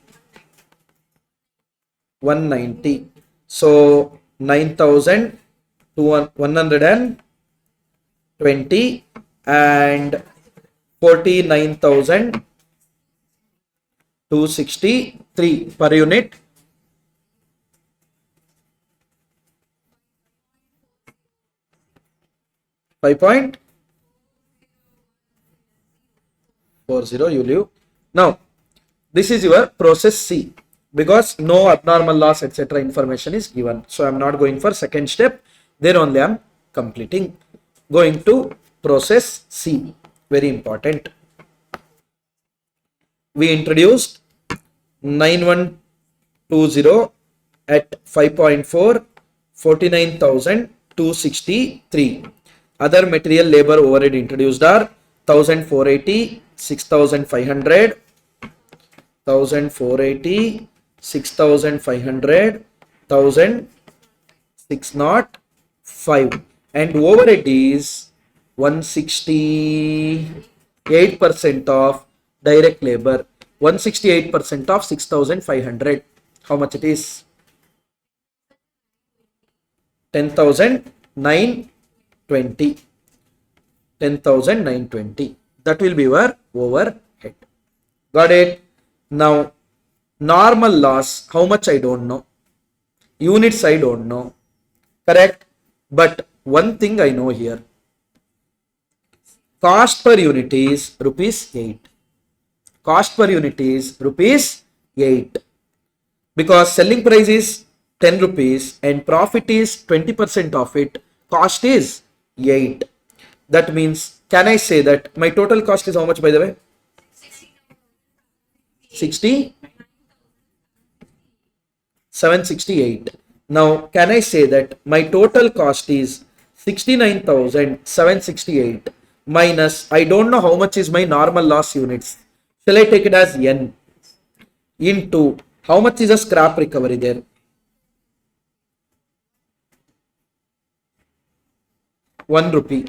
190. So 9,120 and 49,263 per unit. 5.40 you leave. Now this is your process C, because no abnormal loss etc. information is given. So I am not going for second step. There only I am completing. Going to process C. Very important. We introduced 9120 at 5.4, 49,263. Other material labor overhead introduced are 1,480, 6,500, 1,480, 6,500, 1,605, and overhead is 168% of direct labor. 168% of 6,500. How much it is? 10,920. 10,920. That will be your overhead. Got it? Now, normal loss, how much I don't know. Units I don't know. Correct? But one thing I know here. Cost per unit is rupees 8. Cost per unit is rupees 8. Because selling price is 10 rupees and profit is 20% of it, cost is 8. That means, can I say that my total cost is how much, by the way? 768. Now, can I say that my total cost is 69,768 minus, I don't know how much is my normal loss units. Shall I take it as N into how much is a scrap recovery there? 1 rupee.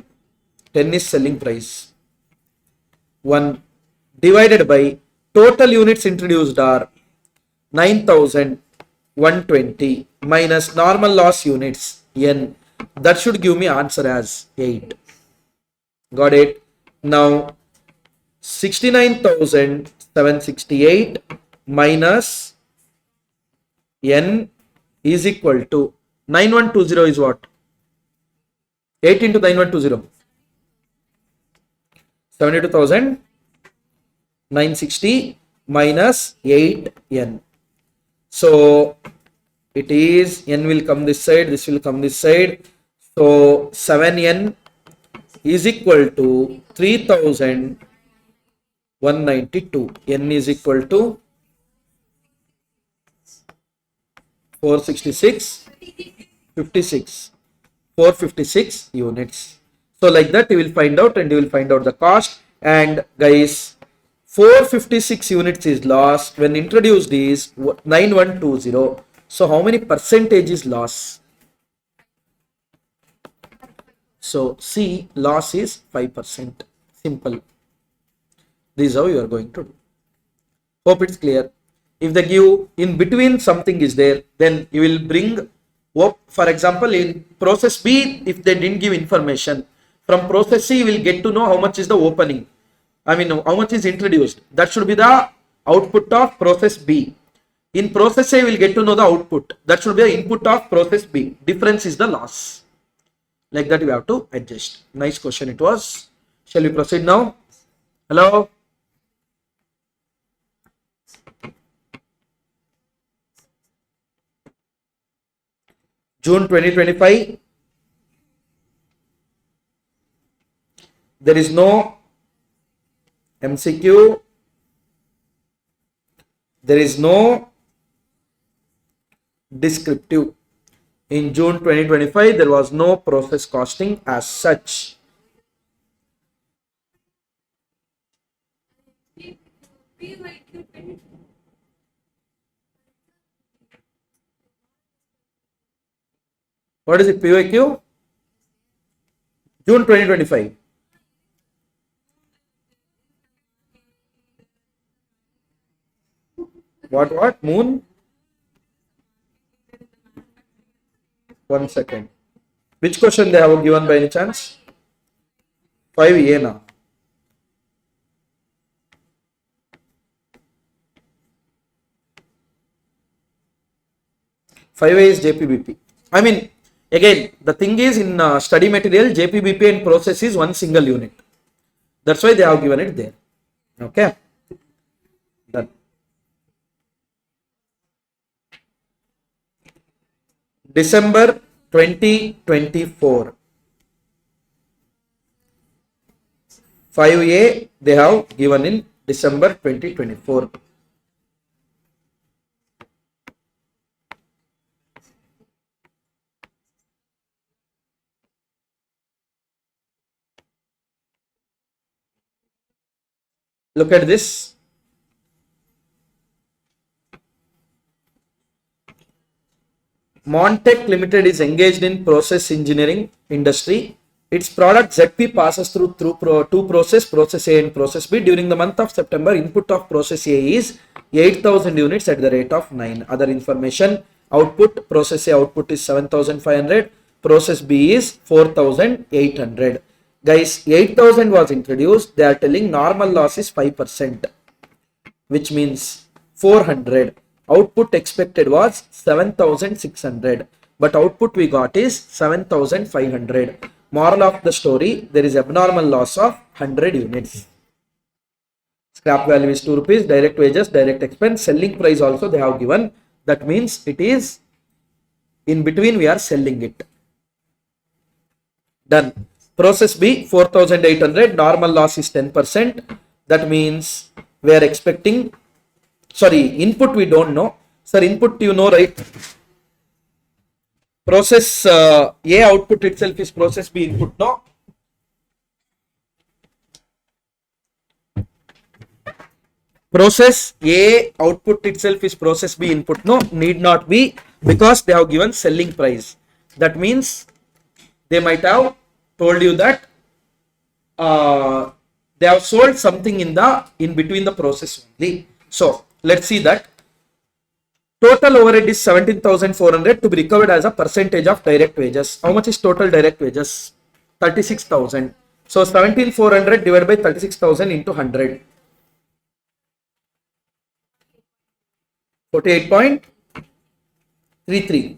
10 is selling price. 1 divided by total units introduced are 9,120 minus normal loss units N. That should give me answer as 8. Got it? Now 69,768 minus N is equal to 9120 is what? 8 into 9120. 72,960 minus 8N. So it is, N will come this side, this will come this side. So 7N is equal to 3,192. N is equal to 456 units. So like that you will find out, and you will find out the cost. And guys, 456 units is lost when introduced is 9120. So how many percentage is loss? So C, loss is 5%. Simple. This is how you are going to do. Hope it's clear. If they give in between something is there, then you will bring, for example, in process B, if they didn't give information, from process C, you will get to know how much is the opening. I mean, how much is introduced. That should be the output of process B. In process A, we will get to know the output. That should be the input of process B. Difference is the loss. Like that, you have to adjust. Nice question it was. Shall we proceed now? Hello? June 2025. There is no MCQ. There is no descriptive. In June 2025, there was no process costing as such. What is it, PYQ? June 2025. What? Moon? 1 second. Which question they have given by any chance? 5A now. 5A is JPBP. I mean, again, the thing is in study material, JPBP and process is one single unit. That's why they have given it there. Okay. Done. December 2024. 5A they have given in December 2024. Look at this. Montech Limited is engaged in process engineering industry. Its product ZP passes through two process A and process B. During the month of September, input of process A is 8,000 units at the rate of 9. Other information, output, process A output is 7,500. Process B is 4,800. Guys, 8,000 was introduced. They are telling normal loss is 5%, which means 400. Output expected was 7,600. but output we got is 7,500. Moral of the story, there is abnormal loss of 100 units. Scrap value is 2 rupees, direct wages, direct expense, selling price also they have given. That means it is in between we are selling it. Done. Process B, 4,800, normal loss is 10%. That means we are expecting, input we don't know. Sir, input you know, right? Process A output itself is process B input, no? Process A output itself is process B input, no? Need not be, because they have given selling price. That means they might have told you that they have sold something in between the process only. So let's see that. Total overhead is 17,400 to be recovered as a percentage of direct wages. How much is total direct wages? 36,000. So 17,400 divided by 36,000 into 100. 48.33.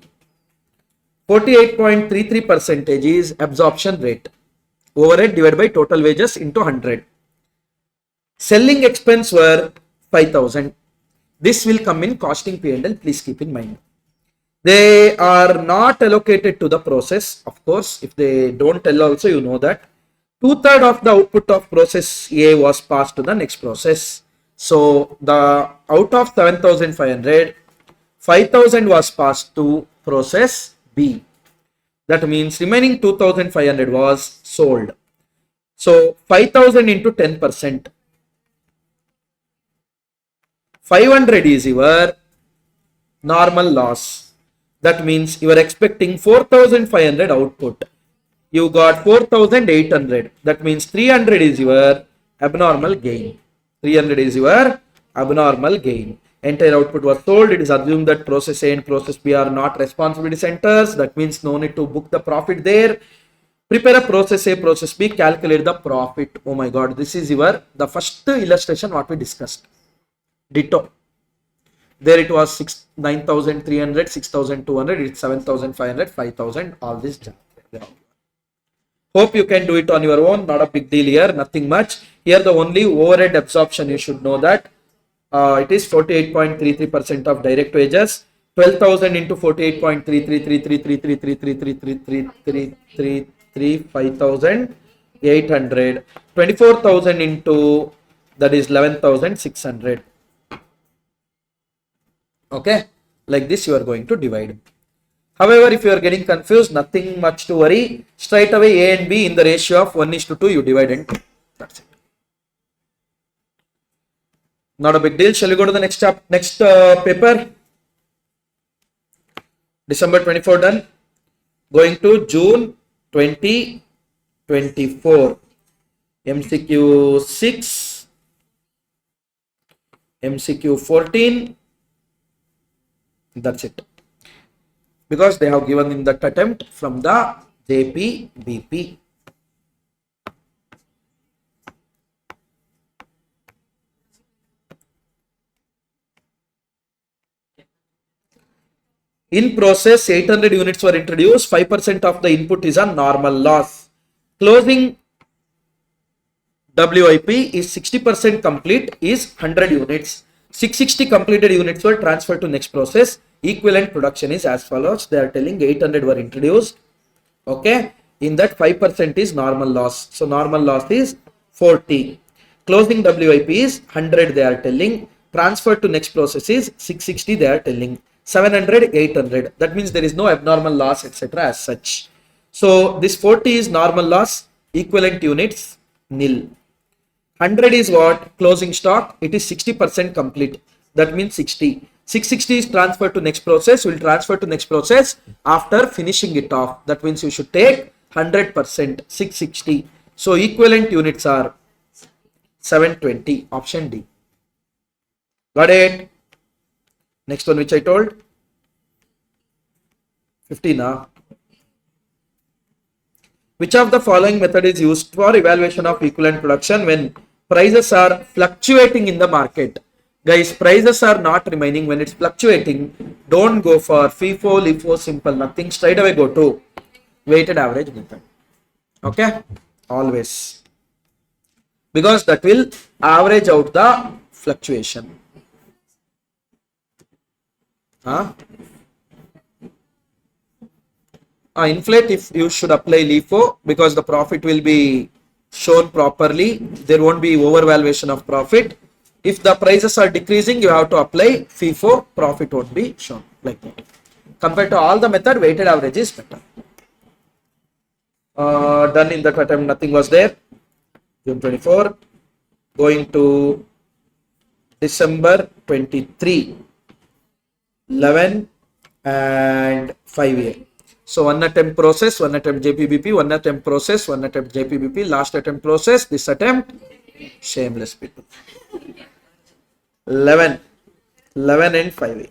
48.33 percentage is absorption rate. Overhead divided by total wages into 100. Selling expense were 5,000. This will come in costing P&L, please keep in mind. They are not allocated to the process. Of course, if they don't tell also, you know that. 2/3 of the output of process A was passed to the next process. So, out of 7,500, 5,000 was passed to process B. That means remaining 2,500 was sold. So, 5,000 into 10%. 500 is your normal loss. That means you are expecting 4,500 output. You got 4,800. That means 300 is your abnormal gain. 300 is your abnormal gain. Entire output was sold. It is assumed that process A and process B are not responsibility centers. That means no need to book the profit there. Prepare a process A, process B, calculate the profit. Oh my God, this is the first illustration what we discussed. Ditto. There it was 9,300, 6,200, it's 7,500, 5,000, all this done. Hope you can do it on your own, not a big deal here, nothing much. Here the only overhead absorption, you should know that it is 48.33% of direct wages. 12,000 into 48.33333333333333 5,800. 24,000 into that is 11,600. Okay, like this you are going to divide. However, if you are getting confused, nothing much to worry. Straight away A and B in the ratio of 1:2 you divide and that's it. Not a big deal. Shall we go to the next paper? December 24 done. Going to June 2024. MCQ 6, MCQ 14. That's it. Because they have given in that attempt from the JPBP. In process, 800 units were introduced. 5% of the input is a normal loss. Closing WIP is 60% complete is 100 units. 660 completed units were transferred to next process. Equivalent production is as follows. They are telling 800 were introduced. Okay. In that 5% is normal loss. So normal loss is 40. Closing WIP is 100 they are telling. Transferred to next process is 660 they are telling. 700, 800. That means there is no abnormal loss etc. as such. So this 40 is normal loss. Equivalent units nil. 100 is what? Closing stock. It is 60% complete. That means 60. 660 is transferred to next process. We will transfer to next process after finishing it off. That means you should take 100%. 660. So equivalent units are 720. Option D. Got it? Next one which I told. 15. Which of the following method is used for evaluation of equivalent production when prices are fluctuating in the market? Guys, prices are not remaining when it's fluctuating. Don't go for FIFO, LIFO, simple, nothing. Straight away go to weighted average method. Okay, always, because that will average out the fluctuation. Huh? Inflate, if you should apply LIFO, because the profit will be shown properly. There won't be overvaluation of profit. If the prices are decreasing, you have to apply FIFO, profit won't be shown, like that. Compared to all the method, weighted average is better. Done in that attempt, nothing was there. June 24, going to December 23, 11 and 5A. So one attempt process, one attempt JPBP, one attempt process, one attempt JPBP, last attempt process, this attempt, shameless people. 11 and 5A.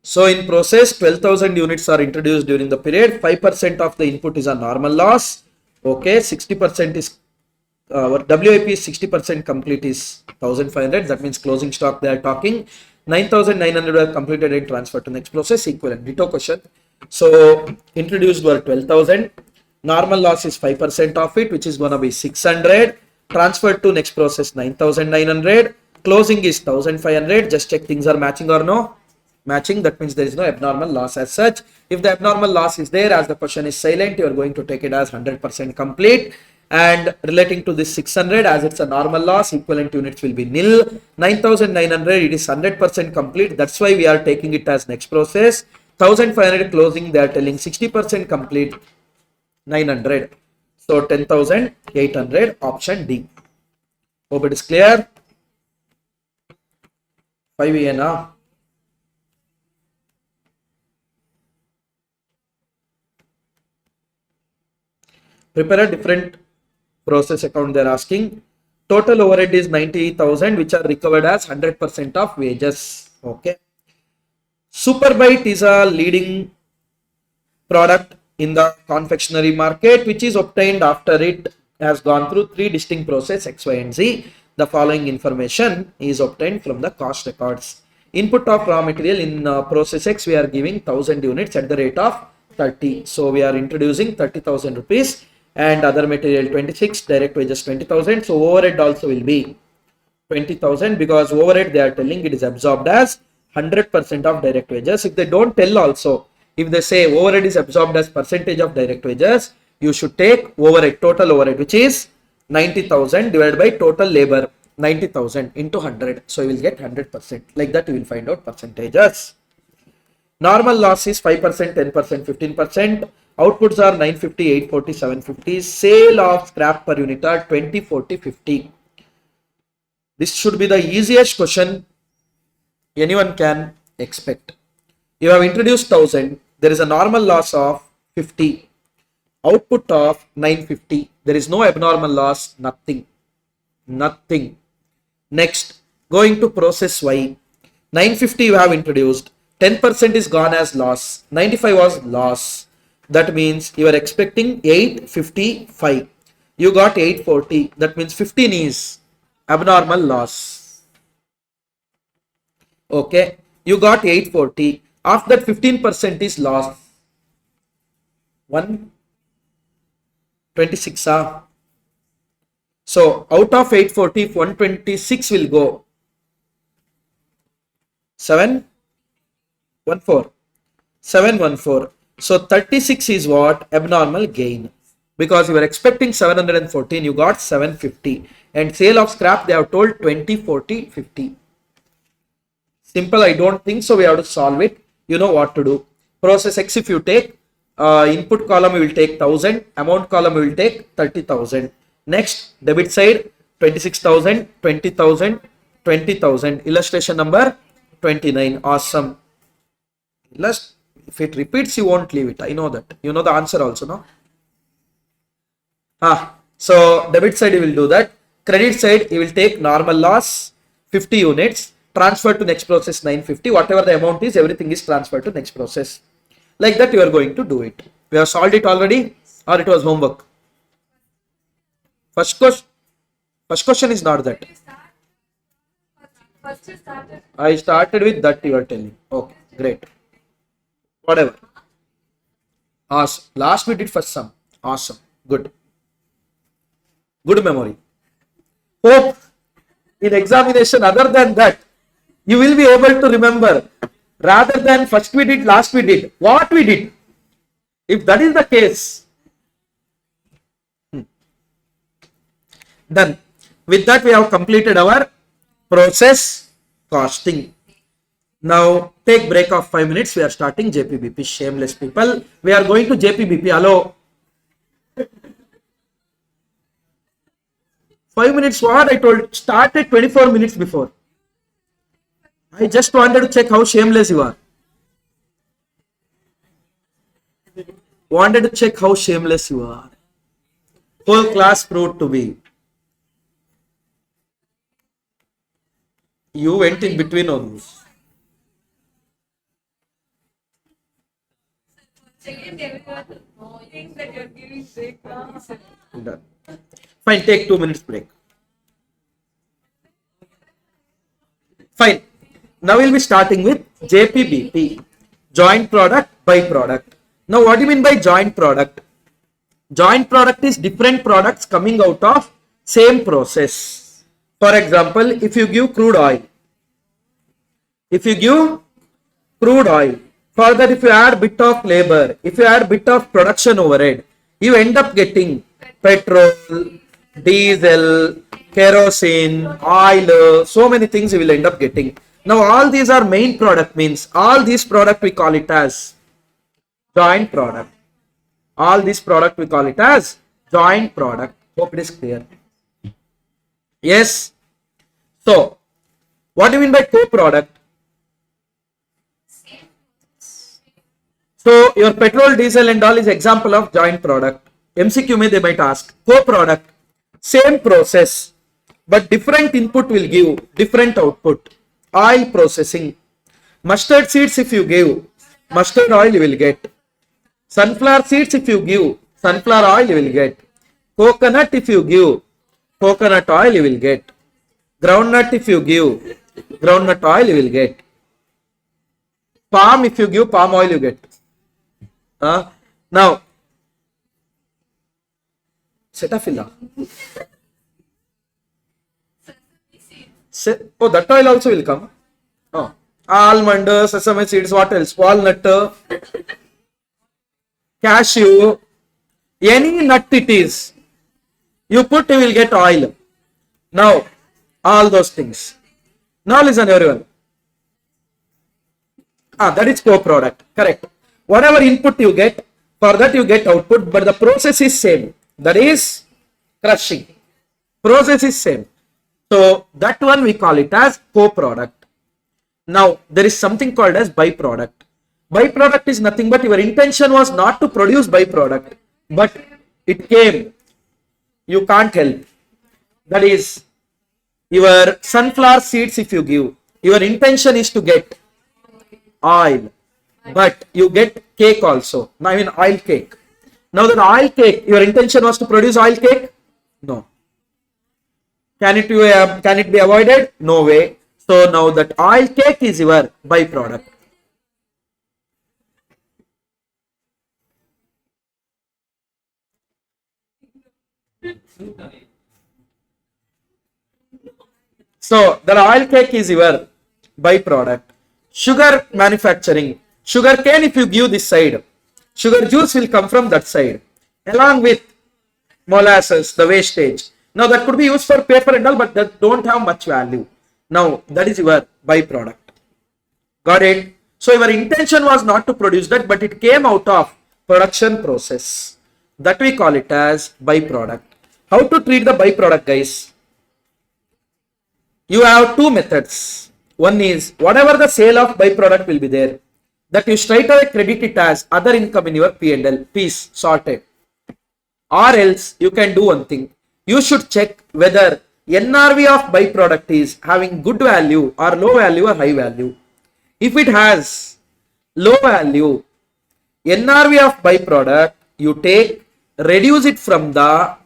So in process, 12,000 units are introduced during the period. 5% of the input is a normal loss. Okay, 60% is WIP is 60% complete is 1,500. That means closing stock they are talking. 9,900 were completed and transferred to next process. Equivalent. Ditto question. So introduced were 12,000. Normal loss is 5% of it, which is going to be 600. Transferred to next process 9,900. Closing is 1,500. Just check things are matching or no. Matching, that means there is no abnormal loss as such. If the abnormal loss is there, as the question is silent, you are going to take it as 100% complete. And relating to this 600, as it's a normal loss, equivalent units will be nil. 9,900, it is 100% complete. That's why we are taking it as next process. 1,500 closing, they are telling 60% complete, 900. So 10,800, option D. Hope it is clear. 5A now. Prepare a different process account they are asking. Total overhead is 90,000, which are recovered as 100% of wages. Okay. Superbite is a leading product in the confectionery market, which is obtained after it has gone through 3 distinct processes X, Y, and Z. The following information is obtained from the cost records. Input of raw material in process X, we are giving 1,000 units at the rate of 30. So we are introducing 30,000 rupees. And other material 26, direct wages 20,000. So overhead also will be 20,000, because overhead they are telling it is absorbed as 100% of direct wages. If they don't tell also, if they say overhead is absorbed as percentage of direct wages, you should take overhead, total overhead, which is 90,000 divided by total labor 90,000 into 100. So you will get 100%. Like that you will find out percentages. Normal loss is 5%, 10%, 15%. Outputs are 950, 840, 750. Sale of scrap per unit are 20, 40, 50. This should be the easiest question anyone can expect. You have introduced 1,000. There is a normal loss of 50. Output of 950. There is no abnormal loss. Nothing. Nothing. Next, going to process Y. 950 you have introduced. 10% is gone as loss. 95 was loss. That means you are expecting 855. You got 840. That means 15 is abnormal loss. Okay. You got 840. After that 15% is loss. 126. So out of 840, 126 will go. 714. 714. So 36 is what? Abnormal gain. Because you were expecting 714, you got 750. And sale of scrap, they have told 20, 40, 50. Simple, I don't think so. We have to solve it. You know what to do. Process X, if you take input column, you will take 1,000. Amount column, you will take 30,000. Next, debit side, 26,000, 20,000, 20,000. Illustration number 29. Awesome. If it repeats, you won't leave it. I know that. You know the answer also, no? So debit side, you will do that. Credit side, you will take normal loss, 50 units. Transfer to next process 950. Whatever the amount is, everything is transferred to next process. Like that, you are going to do it. We have solved it already, or it was homework? First question is not that.
First you started.
I started with that you are telling. Okay, great. Whatever. Awesome. Last we did first sum. Awesome. Good. Good memory. Hope in examination other than that, you will be able to remember rather than first we did, last we did, what we did. If that is the case, then with that we have completed our process costing. Now take break of 5 minutes. We are starting JPBP. Shameless people. We are going to JPBP. Hello. 5 minutes what I told started 24 minutes before. I just wanted to check how shameless you are. Wanted to check how shameless you are. Whole class proved to be. You went in between only.
Second, everyone thinks that you're giving break.
Done. Fine, take 2 minutes break. Fine. Now we'll be starting with JPBP. Joint product, byproduct. Now what do you mean by joint product? Joint product is different products coming out of same process. For example, if you give crude oil. Further, if you add bit of labor, if you add bit of production overhead, you end up getting petrol, diesel, kerosene, oil, so many things you will end up getting. Now all these are main product, means all these product we call it as joint product. All this product we call it as joint product. Hope it is clear. Yes. So what do you mean by co-product? So your petrol, diesel and all is example of joint product. MCQ may they might ask. Co-product, same process, but different input will give different output. Oil processing. Mustard seeds if you give, mustard oil you will get. Sunflower seeds if you give, sunflower oil you will get. Coconut if you give, coconut oil you will get. Groundnut if you give, groundnut oil you will get. Palm if you give, palm oil you get. Now, Cetaphila. Oh, that oil also will come. Oh, almond, sesame seeds, what else? Walnut, cashew, any nut it is. You put, you will get oil. Now, all those things. Now listen everyone. That is co-product. Correct. Whatever input you get, for that you get output, but the process is same. That is crushing. Process is same. So that one we call it as co-product. Now there is something called as byproduct. Byproduct is nothing but your intention was not to produce byproduct, but it came. You can't help. That is your sunflower seeds if you give. Your intention is to get oil, but you get cake also. I mean oil cake. Now that oil cake, your intention was to produce oil cake? No. Can it be avoided? No way. So now that oil cake is your byproduct. So the oil cake is your byproduct. Sugar manufacturing. Sugar cane if you give this side. Sugar juice will come from that side. Along with molasses, the wastage. Now that could be used for paper and all, but that don't have much value. Now that is your byproduct. Got it? So your intention was not to produce that, but it came out of production process. That we call it as byproduct. How to treat the byproduct, guys? You have two methods. One is whatever the sale of byproduct will be there, that you straight away credit it as other income in your P&L. Peace, sorted. Or else you can do one thing. You should check whether NRV of byproduct is having good value or low value or high value. If it has low value, NRV of byproduct, you take, reduce it from the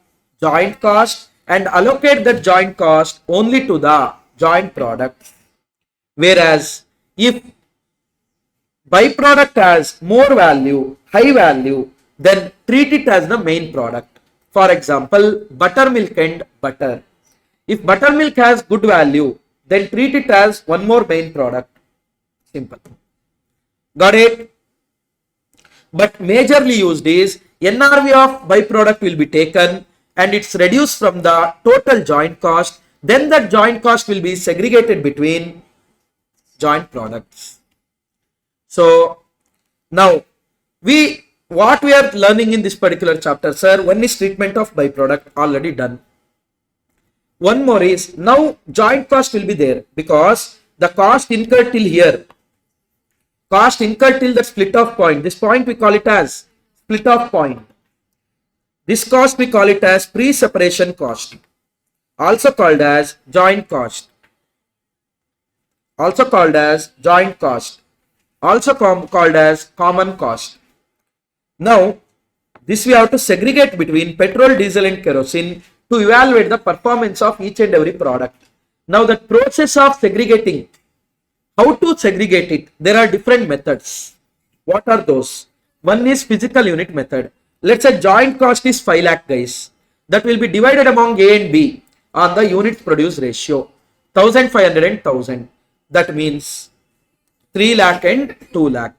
joint cost and allocate that joint cost only to the joint product. Whereas if byproduct has more value, high value, then treat it as the main product. For example, buttermilk and butter. If buttermilk has good value, then treat it as one more main product. Simple. Got it? But majorly used is NRV of byproduct will be taken and it's reduced from the total joint cost. Then that joint cost will be segregated between joint products. So now what we are learning in this particular chapter, sir, one is treatment of byproduct, already done. One more is now joint cost will be there because the cost incurred till here, cost incurred till the split off point. This point we call it as split off point. This cost we call it as pre-separation cost, also called as joint cost, also called as joint cost, also called as common cost. Now this we have to segregate between petrol, diesel and kerosene to evaluate the performance of each and every product. Now the process of segregating, how to segregate it, there are different methods. What are those? One is physical unit method. Let's say joint cost is 5 lakh guys. That will be divided among A and B on the units produced ratio, 1500 and 1000. That means 3 lakh and 2 lakh.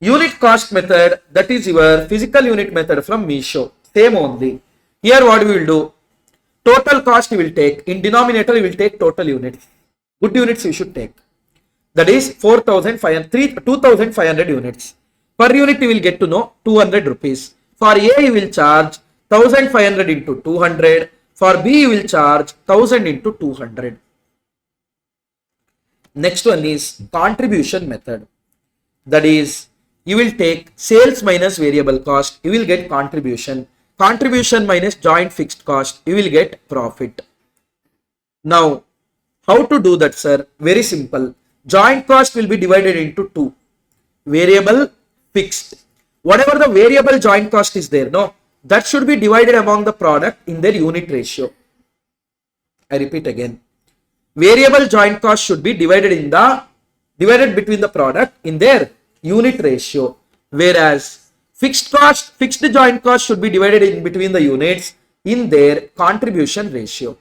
Unit cost method, that is your physical unit method from Meesho, same only. Here what we will do, total cost you will take, in denominator you will take total units, good units you should take, that is 2500 units. Per unit you will get to know 200 rupees. For A you will charge 1500 into 200, for B you will charge 1000 into 200. Next one is contribution method, that is you will take sales minus variable cost, you will get contribution. Contribution minus joint fixed cost, you will get profit. Now, how to do that, sir? Very simple. Joint cost will be divided into two. Variable, fixed. Whatever the variable joint cost is there, no, that should be divided among the product in their unit ratio. I repeat again. Variable joint cost should be divided between the product in their unit ratio, whereas fixed joint cost should be divided in between the units in their contribution ratio.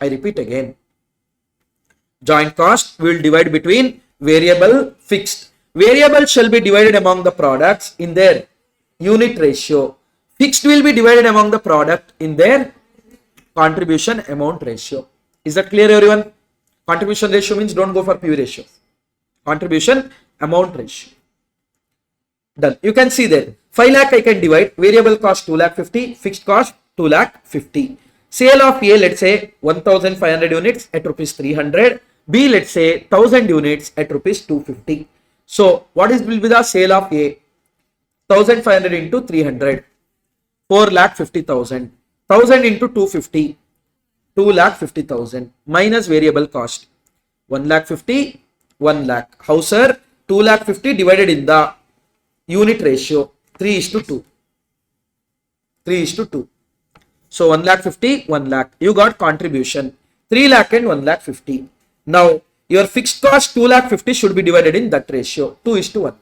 I repeat again. Joint cost will divide between variable, fixed. Variable shall be divided among the products in their unit ratio. Fixed will be divided among the product in their contribution amount ratio. Is that clear, everyone? Contribution ratio means don't go for PV ratio. Contribution amount ratio. Done. You can see there 5 lakh I can divide, variable cost 2 lakh 50, fixed cost 2 lakh 50. Sale of A, let's say 1500 units at rupees 300. B, let's say 1000 units at rupees 250. So what will be the sale of A? 1500 into 300, 4 lakh 50,000. 1000 into 250, 2 lakh 50,000 minus variable cost 1 lakh 50, 1 lakh. How, sir? 2 lakh 50 divided in the unit ratio 3:2. 3:2. So 1 lakh 50, 1 lakh. You got contribution 3 lakh and 1 lakh 50. Now your fixed cost 2 lakh 50 should be divided in that ratio 2:1.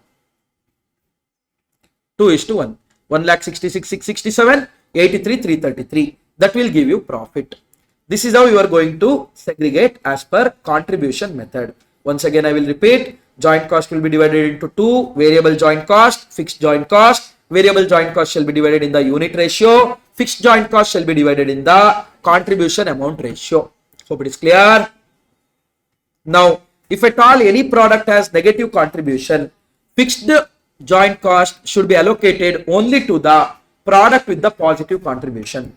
2:1. 1 lakh 66, 667, 83, 333. That will give you profit. This is how you are going to segregate as per contribution method. Once again, I will repeat. Joint cost will be divided into two. Variable joint cost, fixed joint cost. Variable joint cost shall be divided in the unit ratio. Fixed joint cost shall be divided in the contribution amount ratio. Hope it is clear. Now, if at all any product has negative contribution, fixed joint cost should be allocated only to the product with the positive contribution.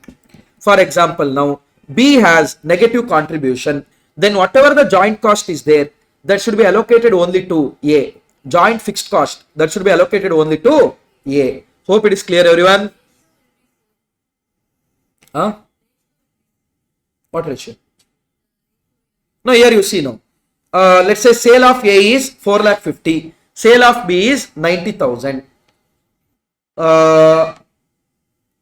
For example, now B has negative contribution, then whatever the joint cost is there, that should be allocated only to A. Joint fixed cost, that should be allocated only to A. Hope it is clear, everyone. What ratio? Now here you see now. Let's say sale of A is 4 lakh 50. Sale of B is 90,000.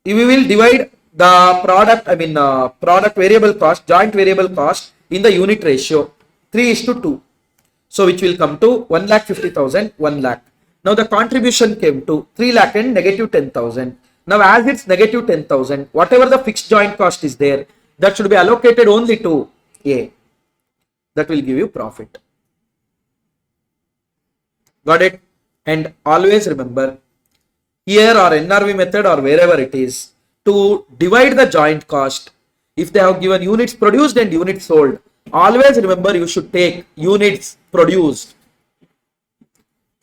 we will divide the product variable cost, joint variable cost in the unit ratio 3:2. So which will come to 1,50,000, 1 lakh. Now the contribution came to 3 lakh and negative 10,000. Now as it's negative 10,000, whatever the fixed joint cost is there, that should be allocated only to A. That will give you profit. Got it? And always remember, here or NRV method or wherever it is, to divide the joint cost, if they have given units produced and units sold, always remember you should take units produced.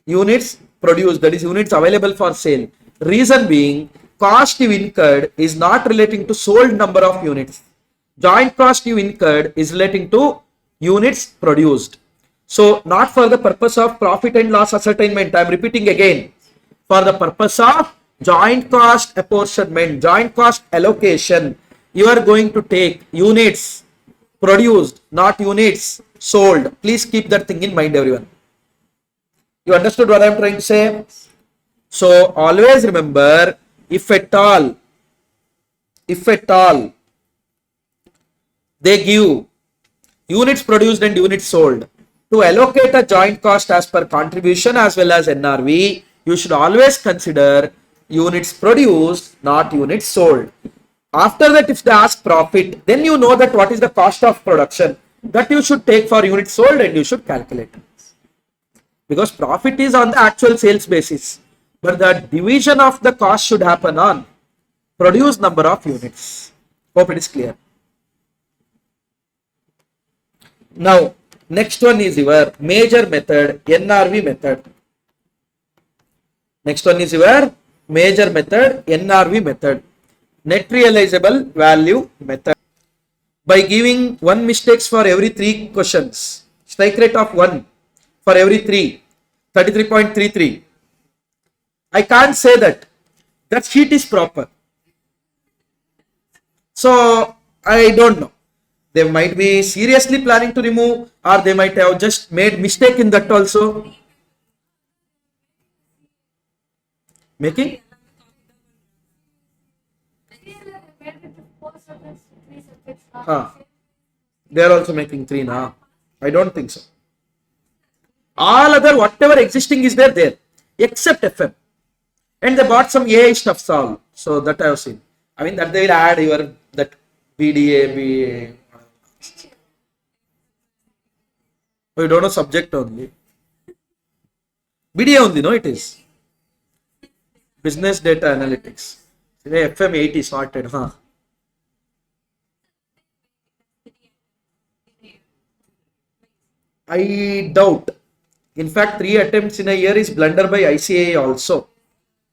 Units produced, that is units available for sale. Reason being, cost you incurred is not relating to sold number of units. Joint cost you incurred is relating to units produced. So not for the purpose of profit and loss ascertainment, I am repeating again, for the purpose of joint cost apportionment, joint cost allocation, you are going to take units produced, not units sold. Please keep that thing in mind, everyone. You understood what I am trying to say? So always remember, if at all they give units produced and units sold, to allocate a joint cost as per contribution as well as NRV, you should always consider units produced, not units sold. After that, if they ask profit, then you know that what is the cost of production that you should take for units sold and you should calculate. Because profit is on the actual sales basis, but the division of the cost should happen on produced number of units. Hope it is clear. Now, next one is your major method, NRV method. Next one is your major method, NRV method, net realizable value method. By giving 1 mistakes for every 3 questions, strike rate of 1 for every 3, 33.33. I can't say that sheet is proper. So I don't know. They might be seriously planning to remove, or they might have just made mistake in that also. Making? They are also making 3 now. I don't think so. All other whatever existing is there, except FM. And they bought some AI stuff all. So that I have seen. I mean that they will add your that BDA, BA. We don't know subject only. BDA only, no, it is. Business Data Analytics. FM 80 sorted, huh? I doubt. In fact, 3 attempts in a year is blunder by ICA also.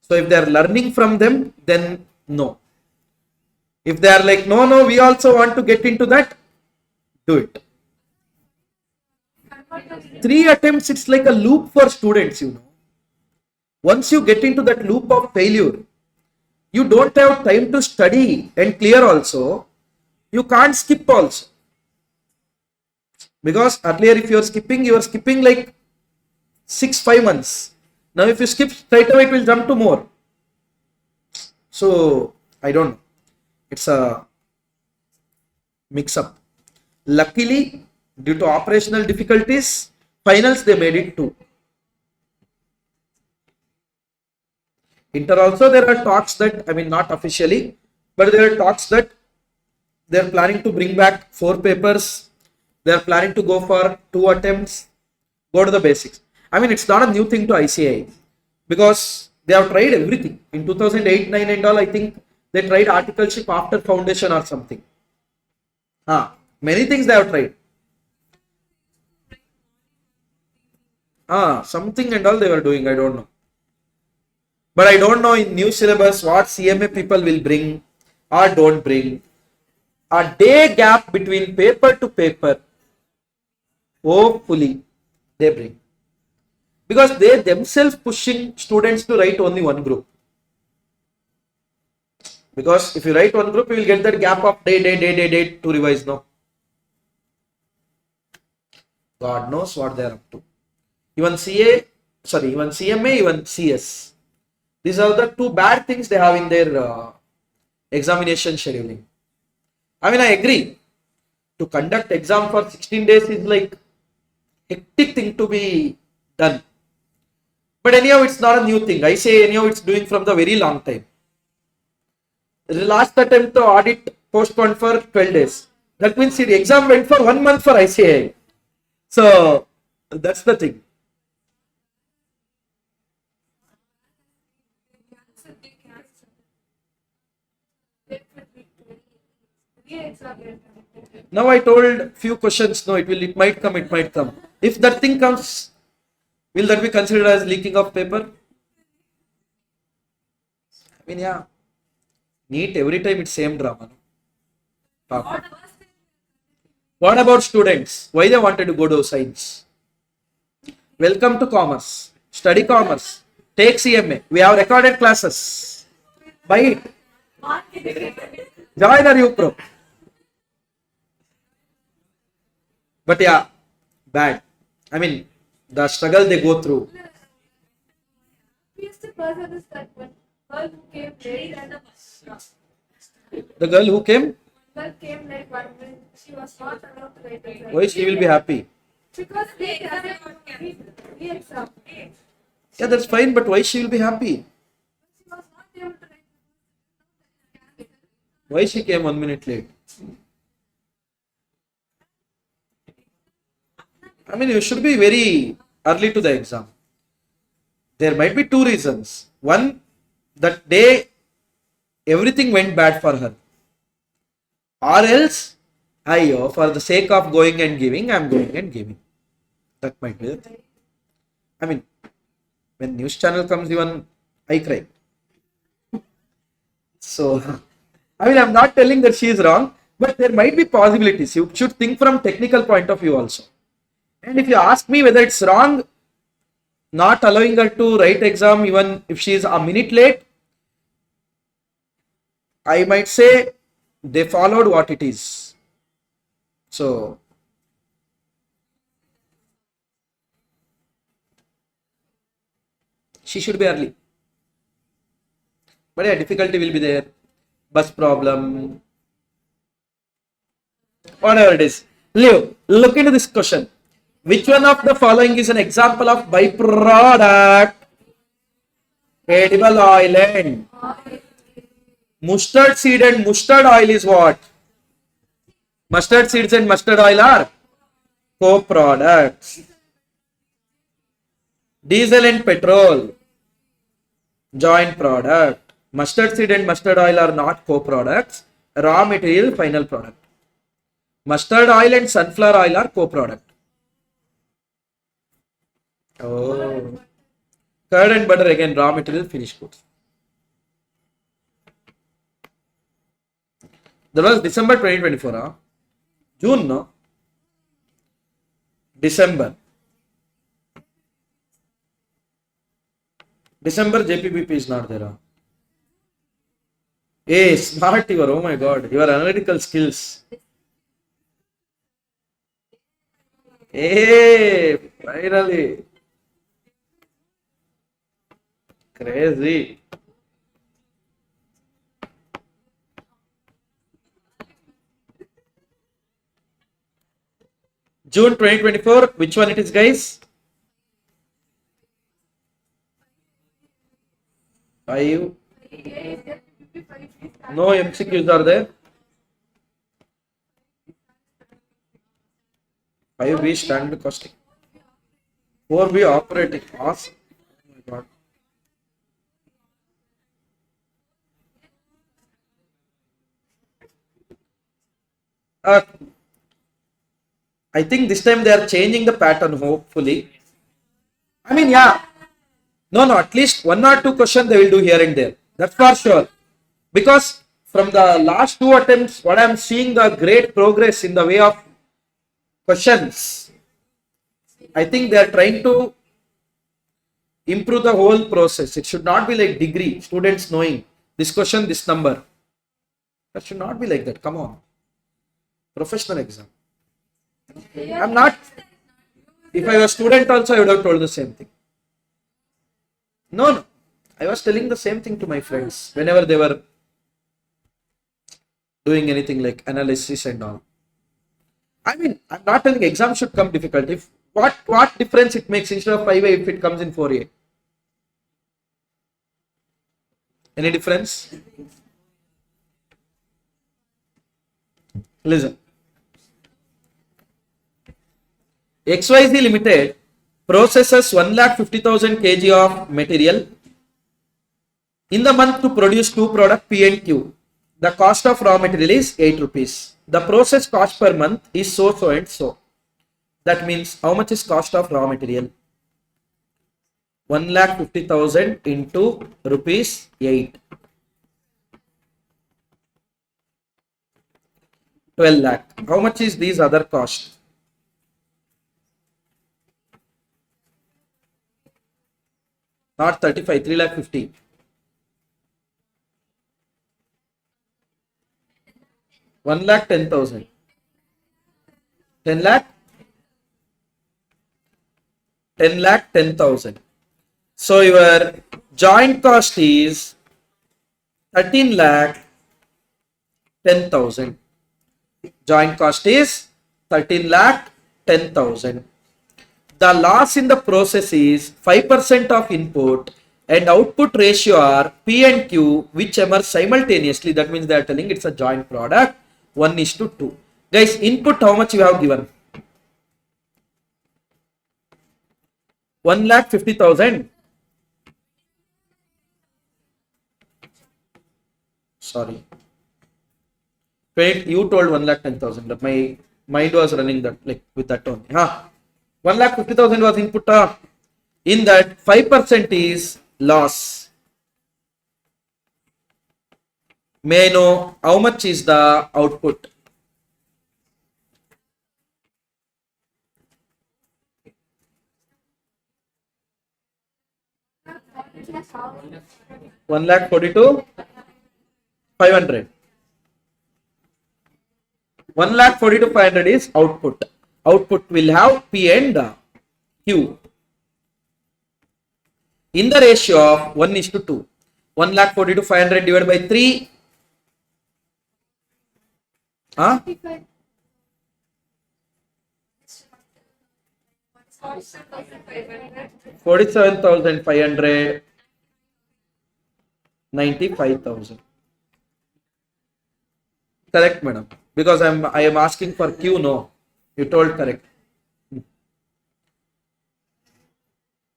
So if they are learning from them, then no. If they are like, no, we also want to get into that, do it. 3 attempts, it's like a loop for students, you know. Once you get into that loop of failure, you don't have time to study and clear also. You can't skip also. Because earlier if you are skipping like 5 months. Now if you skip straight away, it will jump to more. So I don't know. It's a mix up. Luckily, due to operational difficulties, finals they made it 2. Inter also there are talks that, I mean not officially, but there are talks that they are planning to bring back 4 papers. They are planning to go for 2 attempts, go to the basics. I mean it's not a new thing to ICAI because they have tried everything. In 2008, 9 and all, I think they tried articleship after foundation or something. Many things they have tried. Something and all they were doing, I don't know. But I don't know in new syllabus what CMA people will bring or don't bring. A day gap between paper to paper, hopefully they bring. Because they themselves pushing students to write only one group. Because if you write one group, you will get that gap of day to revise, no? God knows what they are up to. Even CMA, even CS. These are the two bad things they have in their examination scheduling. I mean, I agree. To conduct exam for 16 days is like hectic thing to be done. But anyhow, it's not a new thing. I say anyhow, it's doing from the very long time. The last attempt to audit postponed for 12 days. That means the exam went for 1 month for ICAI. So that's the thing. Now I told few questions. No, it might come. If that thing comes, will that be considered as leaking of paper? I mean, yeah. NEET every time it's same drama. No? What about students? Why they wanted to go to science? Welcome to commerce. Study commerce. Take CMA. We have recorded classes. Buy it. Join ArivuPro. But yeah, bad. I mean, the struggle they go through. The girl who came?
Girl came like 1 minute. She was not allowed to write it.
Why she will be happy?
Because they exam.
Yeah, that's fine, but why she will be happy?
She was not able to write.
Why she came 1 minute late? I mean, you should be very early to the exam. There might be two reasons. One, that day everything went bad for her. Or else, for the sake of going and giving, I am going and giving. That might be the thing. I mean, when news channel comes, even I cry. So, I mean, I'm not telling that she is wrong, but there might be possibilities. You should think from technical point of view also. And if you ask me whether it's wrong, not allowing her to write exam even if she is a minute late, I might say they followed what it is. So, she should be early. But yeah, difficulty will be there. Bus problem. Whatever it is. Leo, look into this question. Which one of the following is an example of byproduct? Edible oil and mustard seed and mustard oil is what? Mustard seeds and mustard oil are co-products. Diesel and petrol, joint product. Mustard seed and mustard oil are not co-products. Raw material, final product. Mustard oil and sunflower oil are co-product. Oh. Curd and butter again, raw material, finished goods. That was December 2024. Huh? June, no? December JPBP is not there. Huh? Hey, smart you are. Oh my god. Your analytical skills. Hey, finally. Crazy. June 2024. Which one it is, guys? 5. No MCQs are there. 5B standard costing. 4B operating. Awesome. Oh my god. I think this time they are changing the pattern, hopefully. I mean, yeah. No, at least 1 or 2 questions they will do here and there. That's for sure. Because from the last 2 attempts, what I am seeing the great progress in the way of questions. I think they are trying to improve the whole process. It should not be like degree, students knowing this question, this number. That should not be like that. Come on. Professional exam. I'm not. If I was a student also, I would have told the same thing. No. I was telling the same thing to my friends whenever they were doing anything like analysis and all. I mean, I'm not telling exam should come difficult. If what difference it makes instead of 5A if it comes in 4A? Any difference? Listen. XYZ Limited processes 1,50,000 kg of material in the month to produce two products P and Q. The cost of raw material is 8 rupees. The process cost per month is so and so. That means how much is cost of raw material? 1,50,000 into rupees 8. 12 lakh. How much is these other cost? Not 35, 3,50,000. 1,10,000. 10 lakh? 10 lakh 10,000. So your joint cost is 13 lakh 10,000. Joint cost is 13 lakh 10,000. The loss in the process is 5% of input and output ratio are P and Q which emerge simultaneously. That means they are telling it's a joint product 1:2. Guys, input how much you have given? 1,50,000. Sorry. Wait, you told 1,10,000. My mind was running that like with that only. 1,50,000 was input. In that 5% is loss. May I know how much is the output? One lakh 42,500. 1,42,500 is output. Output will have P and Q in the ratio of 1:2. 1,42,500 divided by 3. 47,500. 95,000. Correct, madam. Because I am asking for Q. No, you told correct.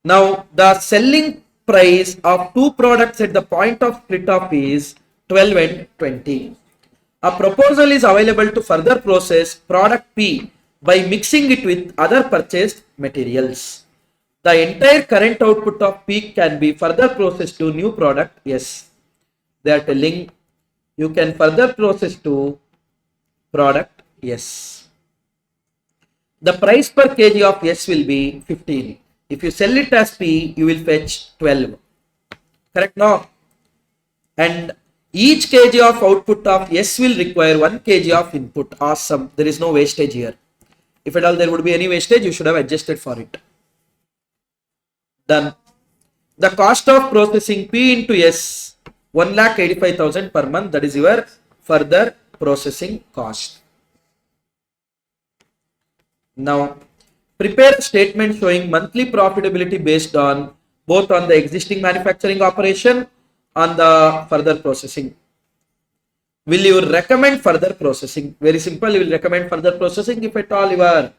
Now the selling price of two products at the point of split off is 12 and 20. A proposal is available to further process product P by mixing it with other purchased materials. The entire current output of P can be further processed to new product S. They are telling you can further process to product S. The price per kg of S will be 15. If you sell it as P, you will fetch 12. Correct now? And each kg of output of S will require 1 kg of input. Awesome. There is no wastage here. If at all there would be any wastage, you should have adjusted for it. Done. The cost of processing P into S, 1,85,000 per month. That is your further processing cost. Now, prepare a statement showing monthly profitability based on both on the existing manufacturing operation on the further processing. Will you recommend further processing? Very simple. You will recommend further processing if at all your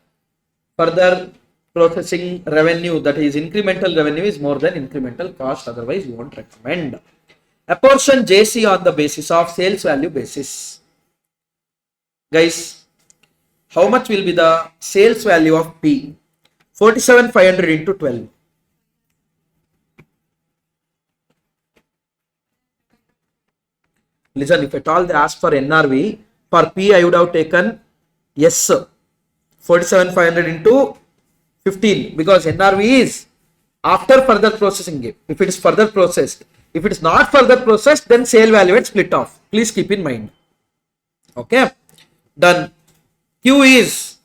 further processing revenue, that is incremental revenue, is more than incremental cost. Otherwise, you won't recommend. Apportion JC on the basis of sales value basis. Guys, how much will be the sales value of P? 47,500 into 12. Listen, if at all they ask for NRV, for P I would have taken yes, 47,500 into 15, because NRV is after further processing. If it is further processed, if it is not further processed, then sale value at split off. Please keep in mind. Okay, done. Q is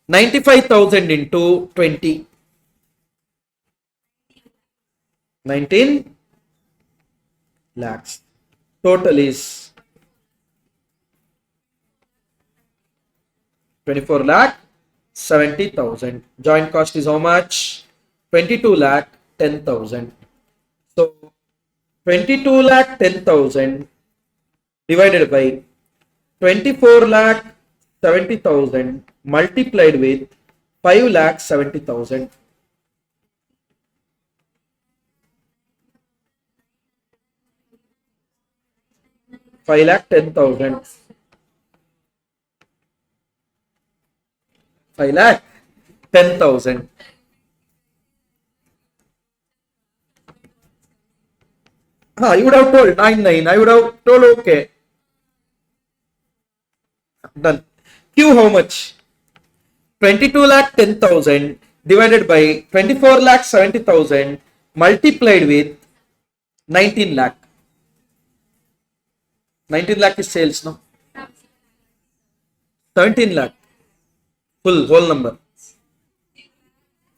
95,000 into 20. 19 lakhs. Total is 24 lakh 70,000. Joint cost is how much? 22 lakh 10,000. So 22 lakh 10,000 divided by 24 lakh 70,000 multiplied with 5 lakh 70,000. 5 lakh 10,000. 5 lakh 10,000. You would have told 99. I would have told okay. Done. Q how much? 22 lakh 10,000 divided by 24 lakh 70,000 multiplied with 19 lakh. 19 lakh is sales, no? 17 lakh. Full, whole number.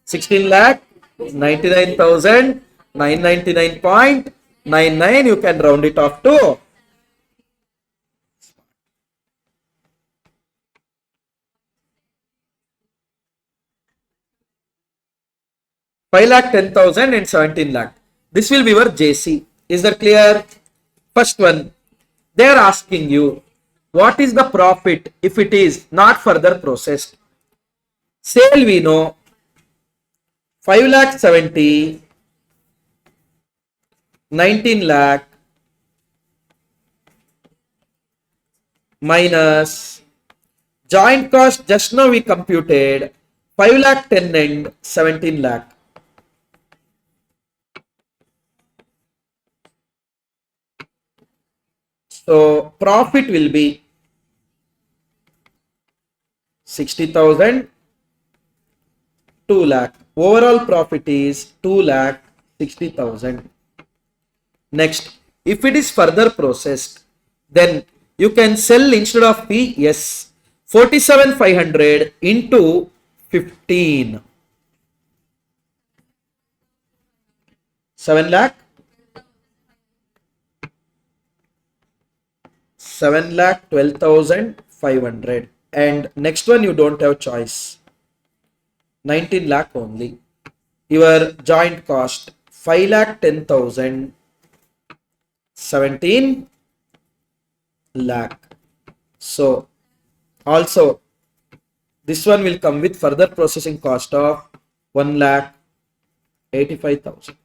16 lakh 99,999.99. You can round it off to 5 lakh 10,000 and 17 lakh. This will be your JC. Is that clear? First one, they are asking you what is the profit if it is not further processed. Sale we know 5 lakh 70, 19 lakh minus joint cost just now we computed 5 lakh 10 and 17 lakh. So profit will be 60,000, 2 lakh. Overall profit is 2 lakh 60,000. Next, if it is further processed, then you can sell instead of P, yes, 47,500 into 15. 7 lakh. 7 lakh 12,500. And next one you don't have choice. 19 lakh only. Your joint cost 5 lakh 10,000. 17 lakh. So also this one will come with further processing cost of 1 lakh 85,000.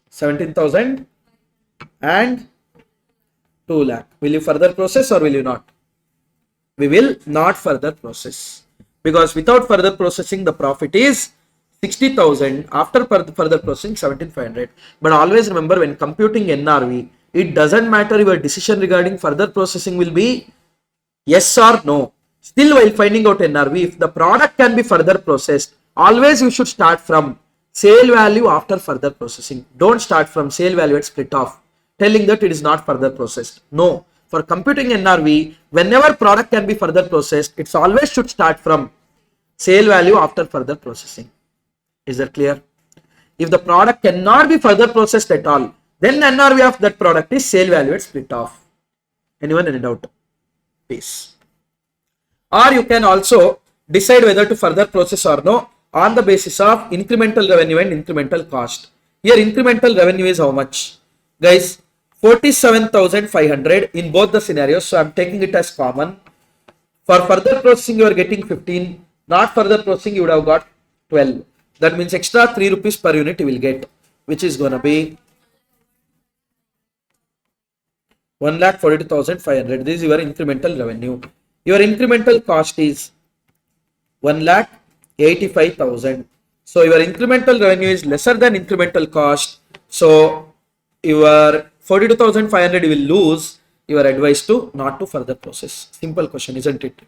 17,000 and 2 lakh. Will you further process or will you not? We will not further process, because without further processing the profit is 60,000, after further processing 17,500. But always remember, when computing NRV, it doesn't matter your decision regarding further processing will be yes or no. Still, while finding out NRV, if the product can be further processed, always you should start from sale value after further processing. Don't start from sale value at split off, telling that it is not further processed. No, for computing NRV, whenever product can be further processed, it's always should start from sale value after further processing. Is that clear? If the product cannot be further processed at all, then NRV of that product is sale value at split off. Anyone any doubt? Please. Or you can also decide whether to further process or no on the basis of incremental revenue and incremental cost. Here incremental revenue is how much? Guys, 47,500 in both the scenarios. So I'm taking it as common. For further processing you are getting 15. Not further processing you would have got 12. That means extra 3 rupees per unit you will get, which is going to be 1,42,500. This is your incremental revenue. Your incremental cost is 1,85,000. So your incremental revenue is lesser than incremental cost. So your 42,500 you will lose. You are advised to not to further process. Simple question, isn't it?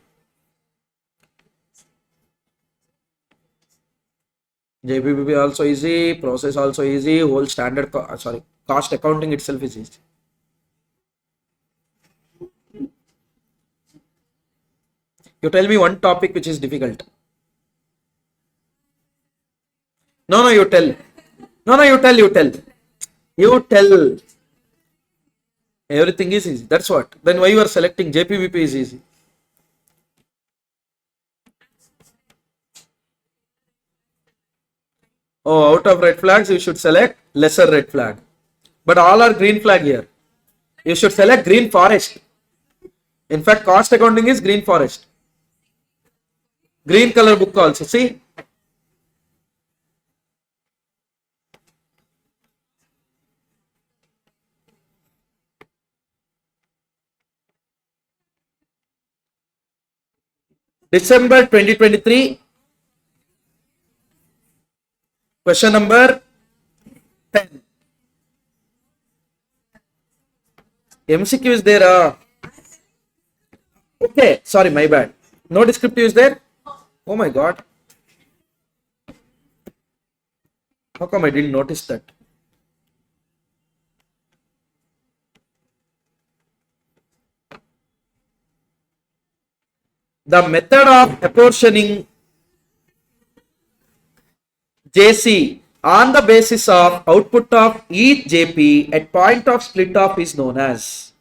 JPBB also easy, process also easy, whole standard cost accounting itself is easy. You tell me one topic which is difficult. No, you tell. No, no, you tell, you tell. You tell. Everything is easy. That's what. Then why you are selecting JPVP is easy. Oh, out of red flags, you should select lesser red flag. But all are green flag here. You should select green forest. In fact, cost accounting is green forest. Green color book also. See? December 2023. Question number 10. MCQ is there. Okay, sorry, my bad. No descriptive is there? Oh my god. How come I didn't notice that? The method of apportioning JC on the basis of output of each JP at point of split off is known as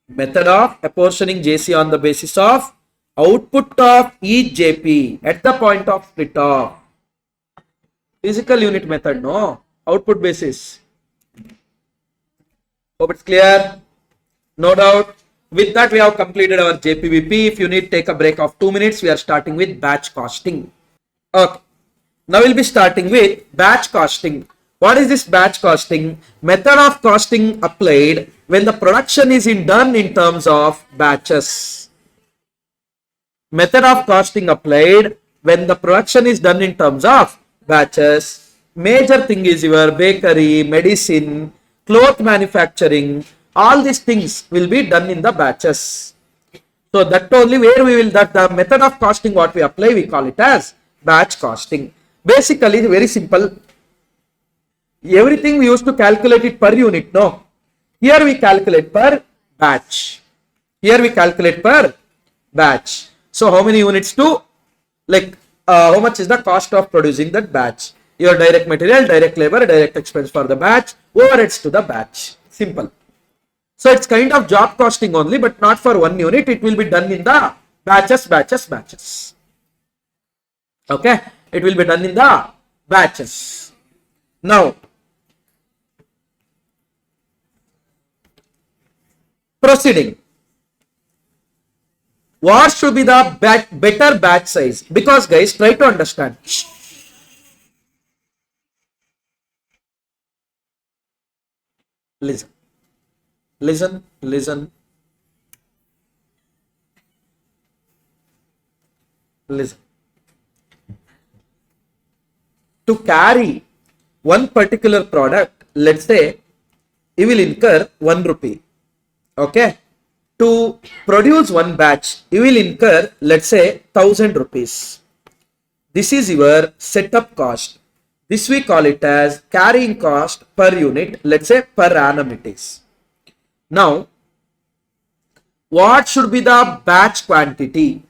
method of apportioning JC on the basis of output of each JP at the point of split off. Physical unit method, no? Output basis. Hope it's clear. No doubt. With that, we have completed our JPVP. If you need, take a break of 2 minutes. We are starting with batch costing. Okay. Now we'll be starting with batch costing. What is this batch costing? Method of costing applied when the production is done in terms of batches. Method of costing applied when the production is done in terms of batches. Major thing is your bakery, medicine, cloth manufacturing. All these things will be done in the batches. So that only where we will, that the method of costing what we apply, we call it as batch costing. Basically, very simple. Everything we used to calculate it per unit, no? Here we calculate per batch. Here we calculate per batch. So how many units to, like, how much is the cost of producing that batch? Your direct material, direct labor, direct expense for the batch, overheads to the batch. Simple. So it's kind of job costing only, but not for one unit. It will be done in the batches. Okay. It will be done in the batches. Now, proceeding. What should be the better batch size? Because guys, try to understand. Listen. Listen. Listen. Listen. To carry one particular product, let's say, you will incur 1 rupee. Okay. To produce one batch, you will incur, let's say, 1000 rupees. This is your setup cost. This we call it as carrying cost per unit. Let's say per annum it is. Now, what should be the batch quantity?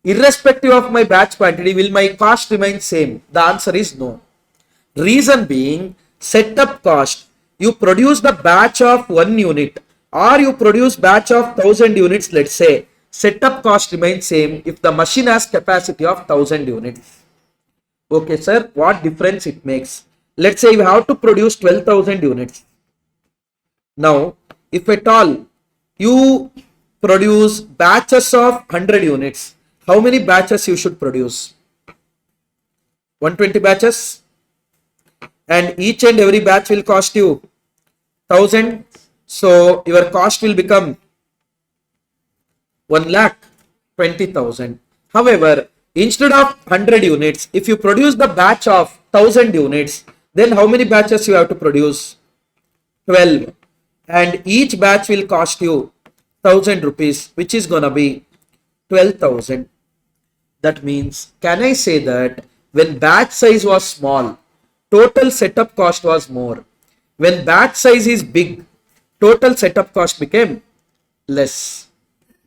Irrespective of my batch quantity, will my cost remain same? The answer is no. Reason being, setup cost. You produce the batch of 1 unit or you produce batch of 1000 units, let's say. Setup cost remains same if the machine has capacity of 1000 units. Okay, sir, what difference it makes? Let's say you have to produce 12,000 units. Now, if at all you produce batches of 100 units, how many batches you should produce? 120 batches? And each and every batch will cost you 1000. So your cost will become 1,20,000. However, instead of 100 units, if you produce the batch of 1000 units, then how many batches you have to produce? 12. And each batch will cost you 1000 rupees, which is gonna be 12,000. That means, can I say that when batch size was small, total setup cost was more. When batch size is big, total setup cost became less.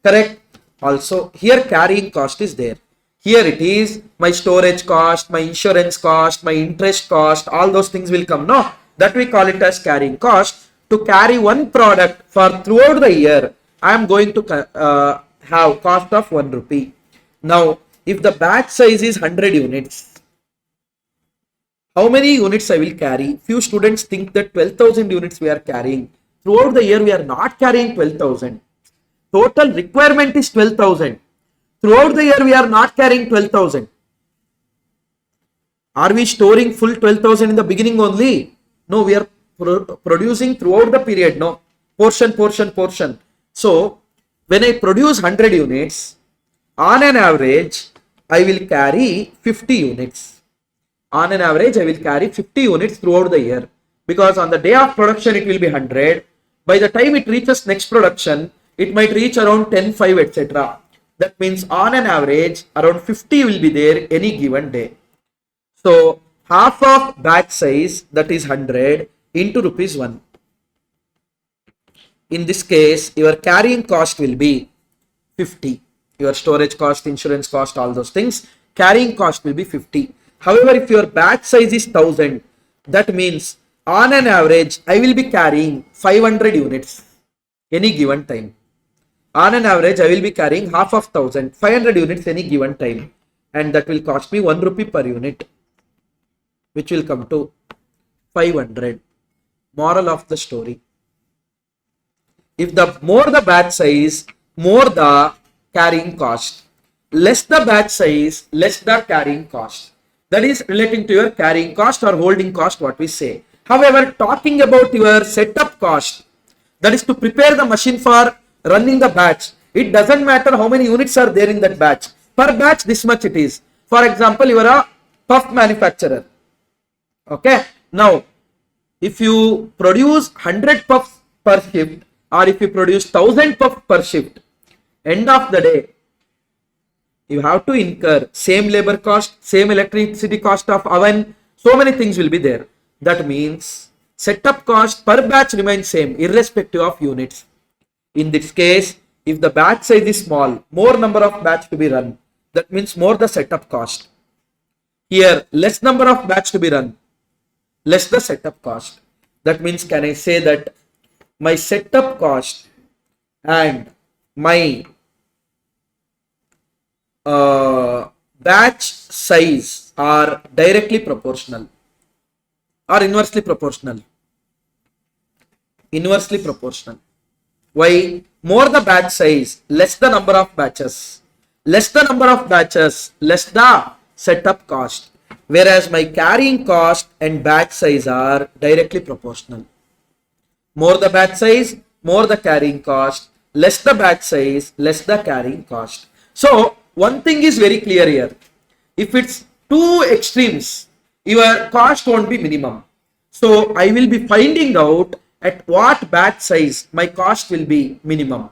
Correct? Also, here carrying cost is there. Here it is, my storage cost, my insurance cost, my interest cost, all those things will come. No, that we call it as carrying cost. To carry one product for throughout the year, I am going to have cost of 1 rupee. Now, if the batch size is 100 units, how many units I will carry? Few students think that 12,000 units we are carrying. Throughout the year, we are not carrying 12,000. Total requirement is 12,000. Throughout the year, we are not carrying 12,000. Are we storing full 12,000 in the beginning only? No, we are producing throughout the period. No, portion. So, when I produce 100 units, on an average, I will carry 50 units. On an average, I will carry 50 units throughout the year. Because on the day of production, it will be 100. By the time it reaches next production, it might reach around 10, 5, etc. That means on an average, around 50 will be there any given day. So, half of batch size, that is 100, into rupees 1. In this case, your carrying cost will be 50. Your storage cost, insurance cost, all those things. Carrying cost will be 50. However, if your batch size is 1000, that means on an average, I will be carrying 500 units any given time. On an average, I will be carrying half of 1000, 500 units any given time. And that will cost me 1 rupee per unit, which will come to 500. Moral of the story. If the more the batch size, more the carrying cost. Less the batch size, less the carrying cost. That is relating to your carrying cost or holding cost, what we say. However, talking about your setup cost, that is to prepare the machine for running the batch. It doesn't matter how many units are there in that batch. Per batch, this much it is. For example, you are a puff manufacturer. Okay. Now, if you produce 100 puffs per shift, or if you produce 1000 puffs per shift, end of the day, you have to incur same labor cost, same electricity cost of oven, so many things will be there. That means setup cost per batch remains same irrespective of units. In this case, if the batch size is small, more number of batch to be run, that means more the setup cost. Here, less number of batch to be run, less the setup cost. That means, can I say that my setup cost and my batch size are directly proportional or inversely proportional? Inversely proportional. Why? More the batch size, less the number of batches. Less the number of batches, less the setup cost. Whereas my carrying cost and batch size are directly proportional. More the batch size, more the carrying cost. Less the batch size, less the carrying cost. So, one thing is very clear here. If it's two extremes, your cost won't be minimum. So, I will be finding out at what batch size my cost will be minimum.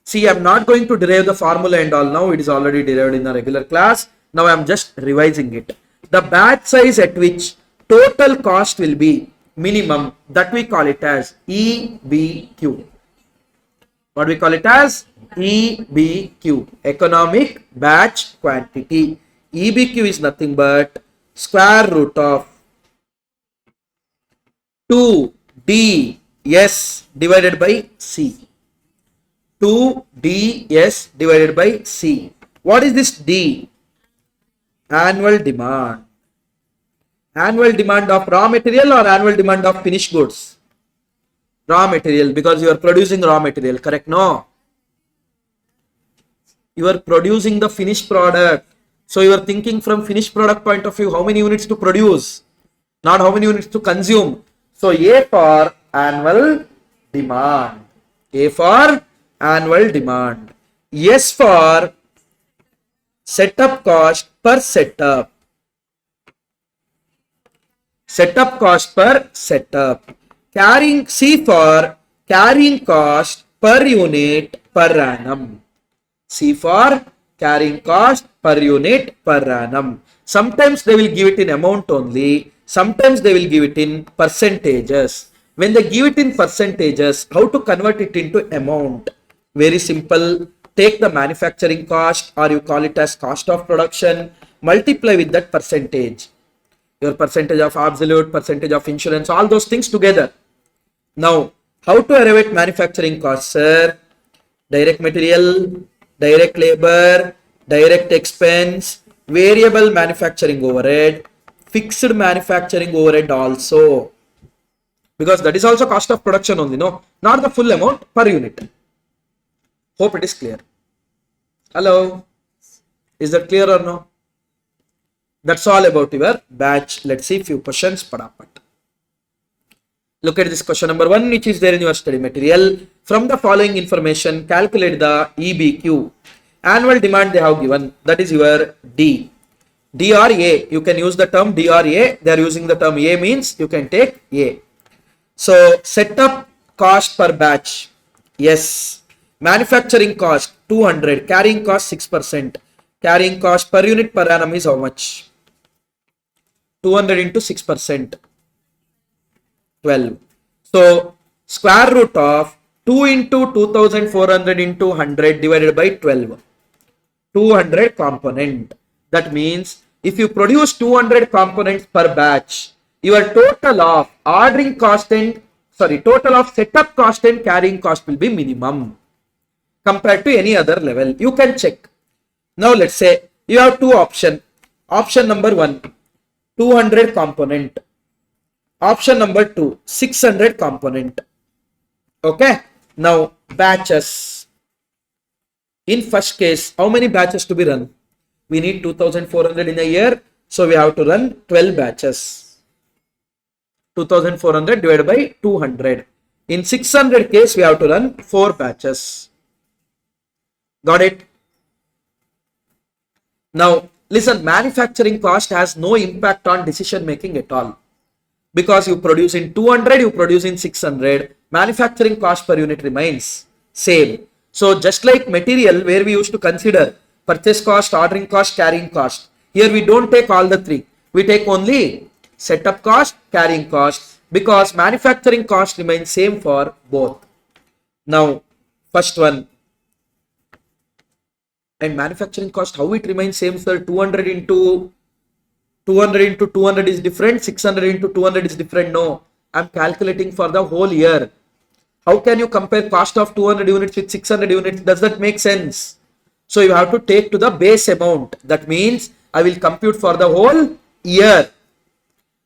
See, I'm not going to derive the formula and all now. It is already derived in the regular class. Now, I'm just revising it. The batch size at which total cost will be minimum, that we call it as EBQ. What we call it as? EBQ, economic batch quantity. EBQ is nothing but square root of 2DS divided by C. 2DS divided by C. What is this D? Annual demand. Annual demand of raw material or annual demand of finished goods? Raw material, because you are producing raw material, correct? No. You are producing the finished product. So you are thinking from finished product point of view, how many units to produce, not how many units to consume. So A for annual demand. A for annual demand. S for setup cost per setup. Setup cost per setup. Carrying C for carrying cost per unit per annum. C for carrying cost per unit per annum. Sometimes they will give it in amount only. Sometimes they will give it in percentages. When they give it in percentages, how to convert it into amount? Very simple. take the manufacturing cost, or you call it as cost of production, multiply with that percentage. Your percentage of absolute, percentage of insurance, all those things together. Now, how to arrive at manufacturing cost, sir? Direct material, direct labor, direct expense, variable manufacturing overhead, fixed manufacturing overhead also. Because that is also cost of production only, no? Not the full amount per unit. Hope it is clear. Hello? Is that clear or no? That's all about your batch. Let's see few questions. Padapat. Look at this question number 1, which is there in your study material. From the following information, calculate the EBQ. Annual demand they have given. That is your D. D or A. You can use the term D or A. They are using the term A means you can take A. So, setup cost per batch. Yes. Manufacturing cost 200. Carrying cost 6%. Carrying cost per unit per annum is how much? 200 into 6%. 12. So, square root of 2 into 2400 into 100 divided by 12. 200 component. That means if you produce 200 components per batch, your total of ordering cost and total of setup cost and carrying cost will be minimum compared to any other level. You can check. Now let's say you have two options. Option number 1, 200 component. Option number 2, 600 component. Okay. Now batches. In first case, how many batches to be run? We need 2400 in a year. So we have to run 12 batches. 2400 divided by 200. In 600 case, we have to run 4 batches. Got it? Now, listen, manufacturing cost has no impact on decision making at all. Because you produce in 200, you produce in 600, manufacturing cost per unit remains same. So, just like material where we used to consider purchase cost, ordering cost, carrying cost. Here we don't take all the 3. We take only setup cost, carrying cost, because manufacturing cost remains same for both. Now, first one. And manufacturing cost, how it remains same, sir? 200 into 200 is different, 600 into 200 is different. No, I'm calculating for the whole year. How can you compare cost of 200 units with 600 units? Does that make sense? So you have to take to the base amount. That means I will compute for the whole year.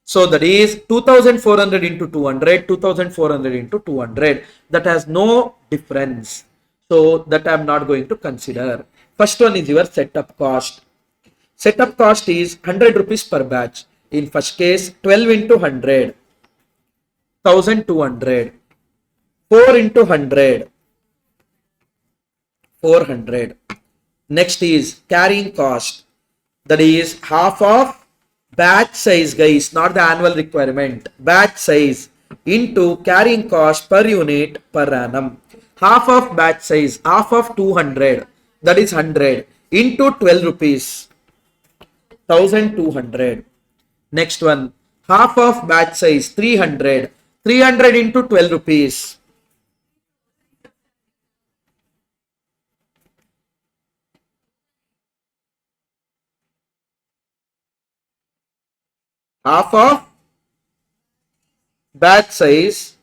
So that is 2400 into 200, 2400 into 200. That has no difference. So that I am not going to consider. First one is your setup cost. Setup cost is 100 rupees per batch. In first case, 12 into 100, 1200. 4 into 100, 400. Next is carrying cost. That is half of batch size, guys, not the annual requirement. Batch size into carrying cost per unit per annum. Half of batch size, half of 200, that is 100 into 12 rupees, 1200. Next one, half of batch size 300, 300 into 12 rupees. Half of batch size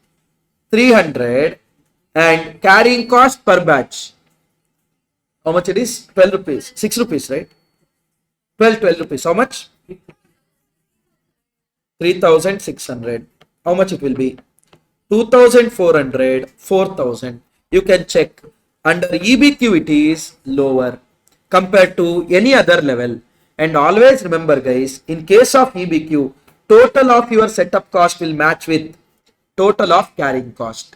300 and carrying cost per batch. How much it is? 12 rupees. 6 rupees, right? 12 rupees. How much? 3600. How much it will be? 2400, 4000. You can check. Under EBQ it is lower compared to any other level. And always remember, guys, in case of EBQ, total of your setup cost will match with total of carrying cost.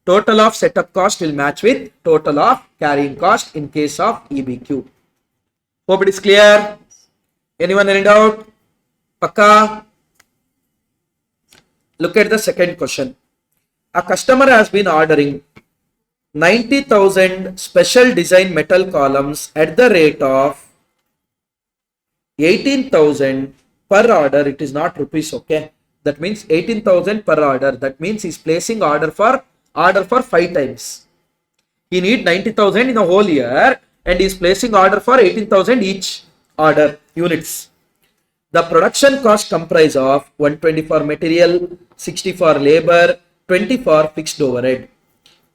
Total of setup cost will match with total of carrying cost in case of EBQ. Hope it is clear. Anyone any doubt? Pakka? Look at the second question. A customer has been ordering 90,000 special design metal columns at the rate of 18,000 per order. It is not rupees, okay? That means 18,000 per order. That means he's placing order for 5 times. He need 90,000 in a whole year and is placing order for 18,000 each order units. The production cost comprise of 120 for material, 60 for labor, 20 for fixed overhead.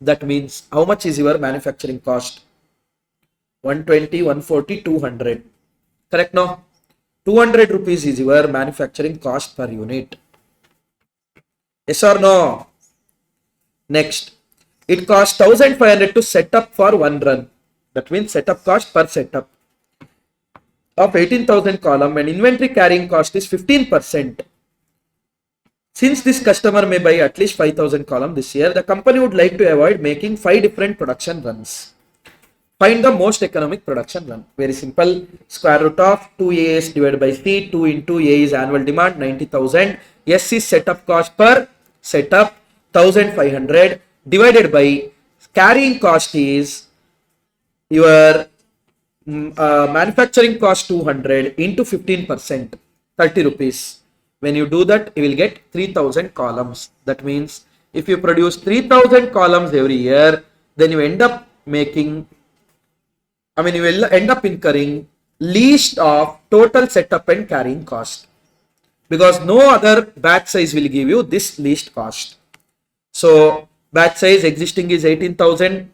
That means how much is your manufacturing cost? 120, 140, 200. Correct now? 200 rupees is your manufacturing cost per unit. Yes or no? Next, it costs 1500 to set up for one run. That means setup cost per setup of 18,000 column and inventory carrying cost is 15%. Since this customer may buy at least 5,000 column this year, the company would like to avoid making 5 different production runs. Find the most economic production run. Very simple. Square root of 2AS divided by C. 2 into A is annual demand 90,000. S is setup cost per setup 1,500 divided by carrying cost is your manufacturing cost 200 into 15%, 30 rupees. When you do that, you will get 3,000 columns. That means if you produce 3,000 columns every year, then you end up making, you will end up incurring least of total setup and carrying cost, because no other batch size will give you this least cost. So batch size existing is 18,000.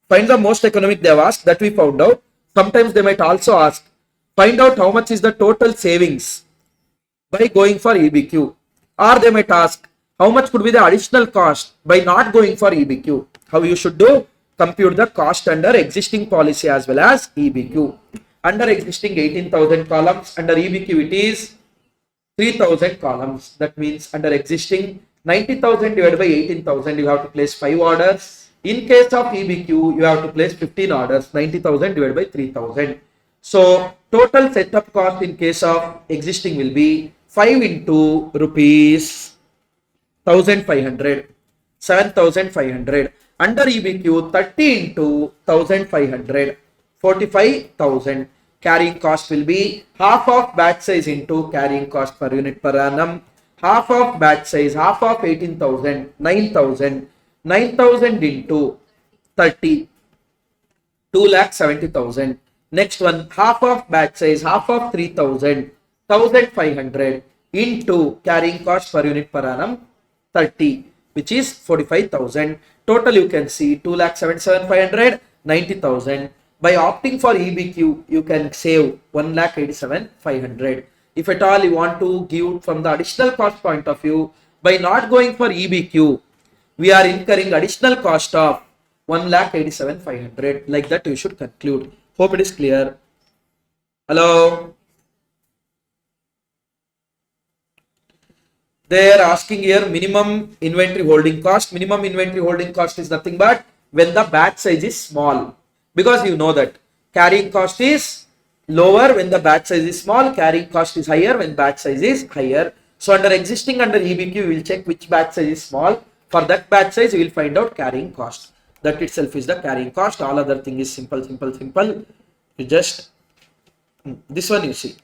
Find the most economic they have asked, that we found out. Sometimes they might also ask, find out how much is the total savings by going for EBQ. Or they might ask, how much could be the additional cost by not going for EBQ. How you should do? Compute the cost under existing policy as well as EBQ. Under existing 18,000 columns, under EBQ it is 3,000 columns. That means under existing 90,000 divided by 18,000, you have to place 5 orders. In case of EBQ, you have to place 15 orders, 90,000 divided by 3,000. So total setup cost in case of existing will be 5 into rupees 1,500, 7,500. Under EBQ, 30 into 1,500, 45,000. Carrying cost will be half of batch size into carrying cost per unit per annum. Half of batch size, half of 18,000, 9,000. 9,000 into 30, 2,70,000. Next one, half of batch size, half of 3,000, 1,500 into carrying cost per unit per annum 30, which is 45,000. Total you can see 2,77,500, 90,000. By opting for EBQ, you can save 1,87,500. If at all you want to give from the additional cost point of view, by not going for EBQ, we are incurring additional cost of 1,87,500. Like that you should conclude. Hope it is clear. Hello. They are asking here minimum inventory holding cost. Minimum inventory holding cost is nothing but when the batch size is small. Because you know that carrying cost is lower when the batch size is small. Carrying cost is higher when batch size is higher. So under EBQ, we will check which batch size is small. For that batch size, we will find out carrying cost. That itself is the carrying cost. All other thing is simple. You just, this one you see.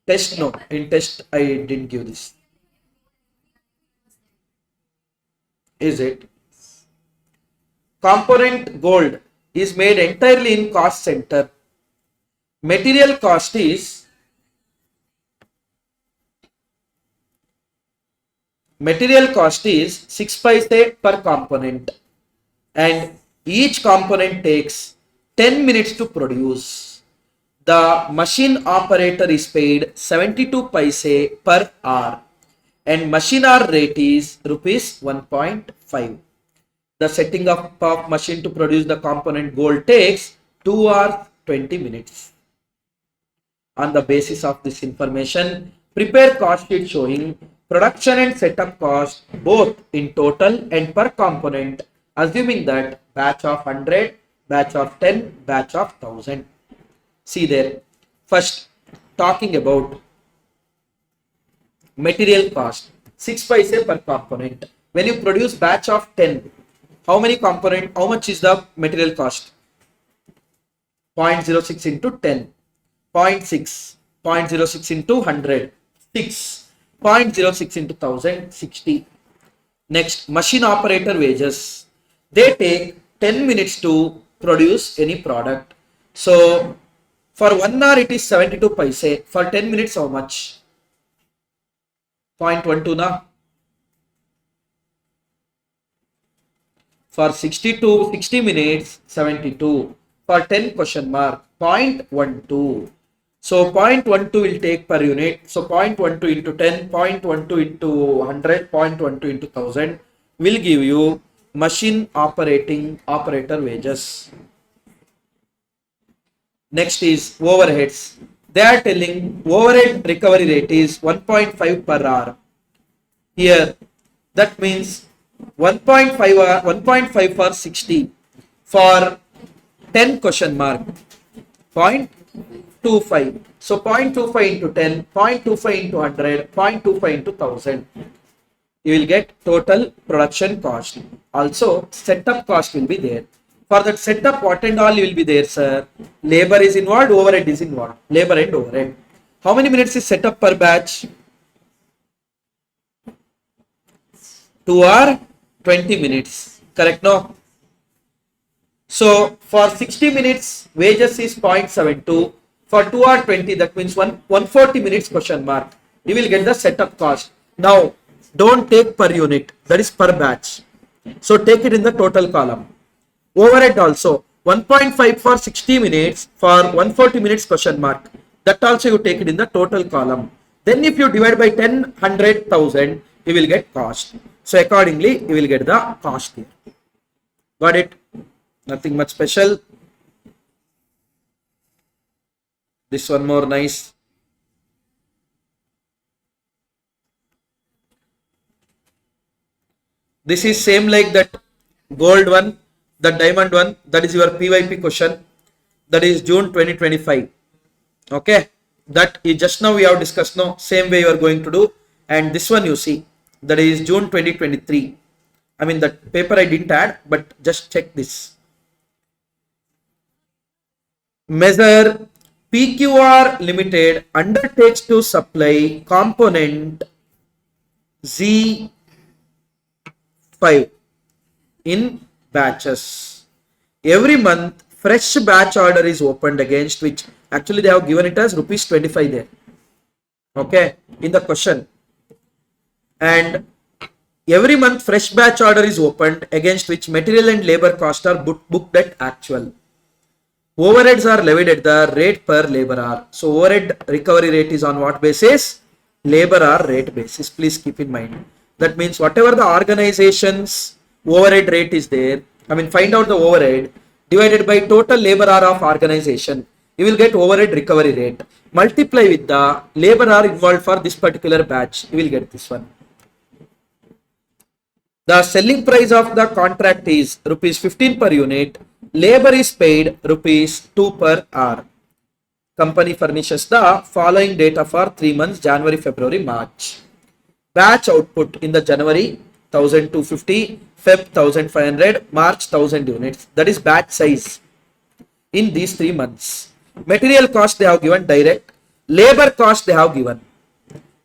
Test, no. In test, I didn't give this. Is it? Component gold is made entirely in cost center. Material cost is 6 paise per component, and each component takes 10 minutes to produce. The machine operator is paid 72 paise per hour and machine hour rate is rupees 1.5. The setting up of machine to produce the component gold takes 2 hours 20 minutes. On the basis of this information, prepare cost sheet showing production and setup cost both in total and per component, assuming that batch of 100, batch of 10, batch of 1000. See there. First, talking about material cost, 6 paise per component. When you produce batch of 10, how many component, how much is the material cost? 0.06 into 10, 0.6, 0.06 into 100, 6. 0.06 into 1000, 60. Next, machine operator wages. They take 10 minutes to produce any product. So, for 1 hour it is 72 paise. For 10 minutes how much? 0.12 na? For 60 minutes, 72. For 10 question mark, 0.12. So 0.12 will take per unit. So 0.12 into 10, 0.12 into 100, 0.12 into 1000 will give you machine operator wages. Next is overheads. They are telling overhead recovery rate is 1.5 per hour. Here, that means 1.5 for 60 for 10 question mark 0.25. So 0.25 into 10, 0.25 into 100, 0.25 into 1000. You will get total production cost. Also, setup cost will be there. For that setup, what and all will be there, sir? Labor is involved, overhead is involved. Labor and overhead. How many minutes is setup per batch? 2 or 20 minutes. Correct, no? So, for 60 minutes, wages is 0.72. For 2 or 20, that means 140 minutes question mark. You will get the setup cost. Now, don't take per unit. That is per batch. So, take it in the total column. Overhead also 1.5 for 60 minutes for 140 minutes question mark. That also you take it in the total column. Then if you divide by 10, 100, 1000, you will get cost. So accordingly, you will get the cost here. Got it? Nothing much special. This one more nice. This is same like that gold one, the diamond one. That is your PYP question. That is June 2025. Okay. That is just now we have discussed. No, same way you are going to do. And this one you see. That is June 2023. I mean that paper I didn't add, but just check this. Measure PQR Limited undertakes to supply component Z5 in batches. Every month, fresh batch order is opened against which actually they have given it as rupees 25 there. Okay, in the question. And every month, fresh batch order is opened against which material and labor costs are booked at actual. Overheads are levied at the rate per labor hour. So overhead recovery rate is on what basis? Labor hour rate basis. Please keep in mind. That means whatever the organization's overhead rate is there, I mean find out the overhead divided by total labor hour of organization. You will get overhead recovery rate. Multiply with the labor hour involved for this particular batch. You will get this one. The selling price of the contract is rupees 15 per unit. Labor is paid rupees 2 per hour. Company furnishes the following data for 3 months, January, February, March. Batch output in the January 1250, Feb 1500, March 1000 units. That is batch size in these 3 months. Material cost they have given direct. Labor cost they have given.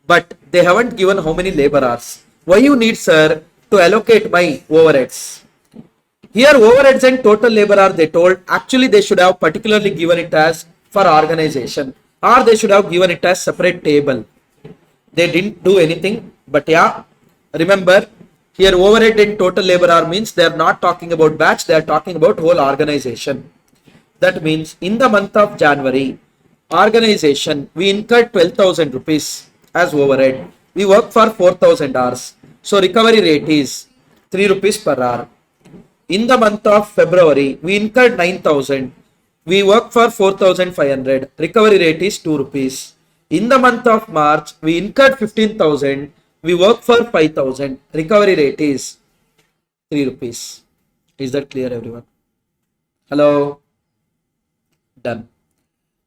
But they haven't given how many labor hours. Why you need, sir, to allocate my overheads? Here overheads and total labor hour they told. Actually they should have particularly given it as for organization. Or they should have given it as separate table. They didn't do anything. But yeah, remember here overhead and total labor hour means they are not talking about batch. They are talking about whole organization. That means in the month of January, organization, we incurred 12,000 rupees as overhead. We work for 4,000 hours. So recovery rate is 3 rupees per hour. In the month of February, we incurred 9,000. We work for 4,500. Recovery rate is 2 rupees. In the month of March, we incurred 15,000. We work for 5,000. Recovery rate is 3 rupees. Is that clear, everyone? Hello? Done.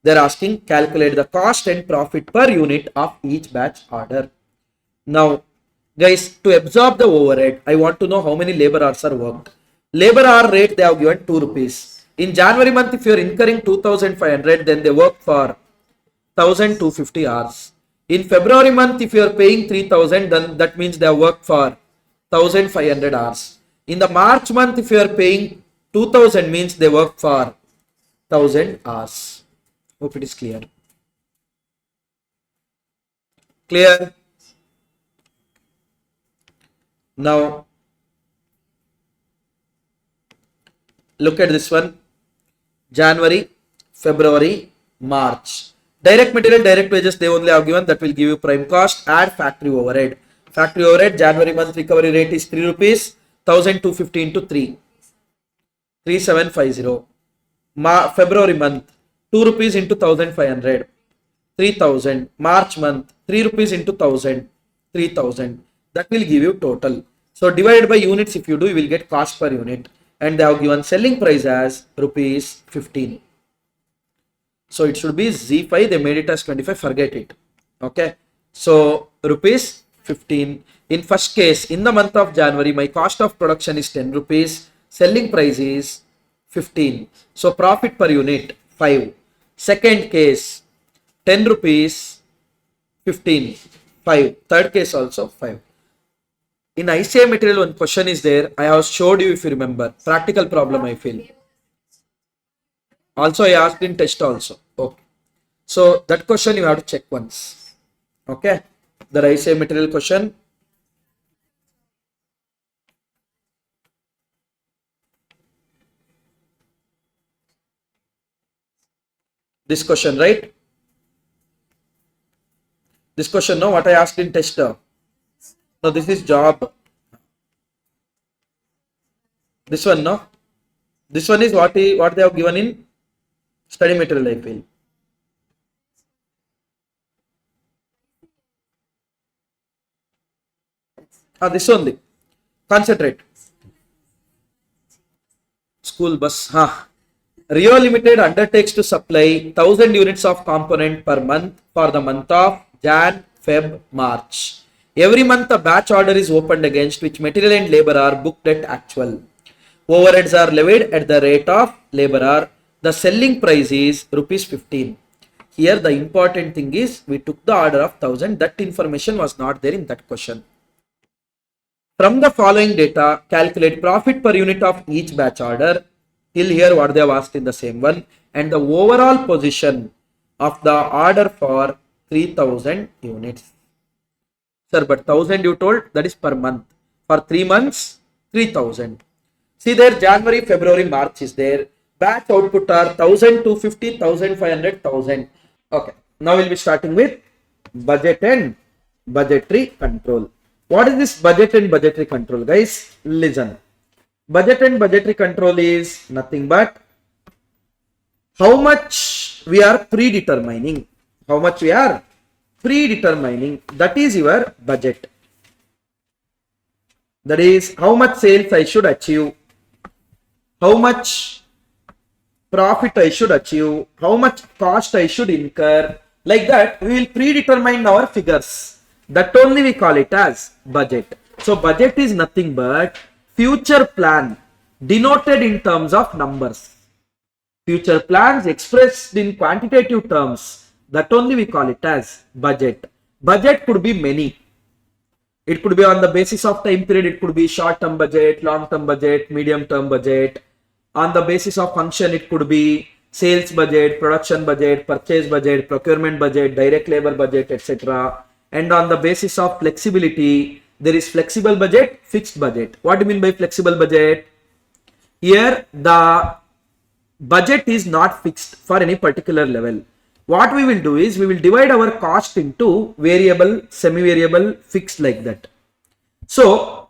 They're asking calculate the cost and profit per unit of each batch order. Now, guys, to absorb the overhead, I want to know how many labor hours are worked. Labor hour rate they have given 2 rupees. In January month, if you are incurring 2,500, then they work for 1,250 hours. In February month, if you are paying 3,000, then that means they have worked for 1,500 hours. In the March month, if you are paying 2,000, means they work for 1,000 hours. Hope it is clear. Clear? Now, look at this one. January, February, March. Direct material, direct wages, they only have given, that will give you prime cost. Add factory overhead. Factory overhead, January month recovery rate is 3 rupees, 1,250 into 3. 3750. February month, 2 rupees into 1,500. 3,000. March month, 3 rupees into 1,000. 3,000. That will give you total. So divided by units, if you do, you will get cost per unit. And they have given selling price as rupees 15. So it should be Z5. They made it as 25. Forget it. Okay. So rupees 15. In first case, in the month of January, my cost of production is 10 rupees. Selling price is 15. So profit per unit 5. Second case, 10 rupees, 15, 5. Third case also 5. In ICA material, one question is there. I have showed you if you remember. Practical problem, I feel. Also, I asked in test also. Okay. So that question you have to check once. Okay. The ICA material question. This question, right? This question, no, what I asked in test. No, this is job. This one, no. This one is what they have given in study material, I feel. This only. Concentrate. School bus. Rio Limited undertakes to supply 1,000 units of component per month for the month of Jan, Feb, March. Every month a batch order is opened against which material and labor are booked at actual. Overheads are levied at the rate of laborer. The selling price is rupees 15. Here the important thing is we took the order of 1,000. That information was not there in that question. From the following data, calculate profit per unit of each batch order. Till here what they have asked in the same one, and the overall position of the order for 3,000 units. Sir, but 1,000 you told, that is per month. For 3 months, 3,000. See there, January, February, March is there. Batch output are 1,250, 1,500, 1,000. Okay. Now we'll be starting with budget and budgetary control. What is this budget and budgetary control, guys? Listen. Budget and budgetary control is nothing but how much we are predetermining. How much we are predetermining. That is your budget. That is how much sales I should achieve. How much profit I should achieve. How much cost I should incur. Like that, we will predetermine our figures. That only we call it as budget. So budget is nothing but future plan denoted in terms of numbers. Future plans expressed in quantitative terms. That only we call it as budget. Budget could be many. It could be on the basis of time period. It could be short-term budget, long-term budget, medium-term budget. On the basis of function, it could be sales budget, production budget, purchase budget, procurement budget, direct labor budget, etc. And on the basis of flexibility, there is flexible budget, fixed budget. What do you mean by flexible budget? Here, the budget is not fixed for any particular level. What we will do is, we will divide our cost into variable, semi-variable, fixed like that. So,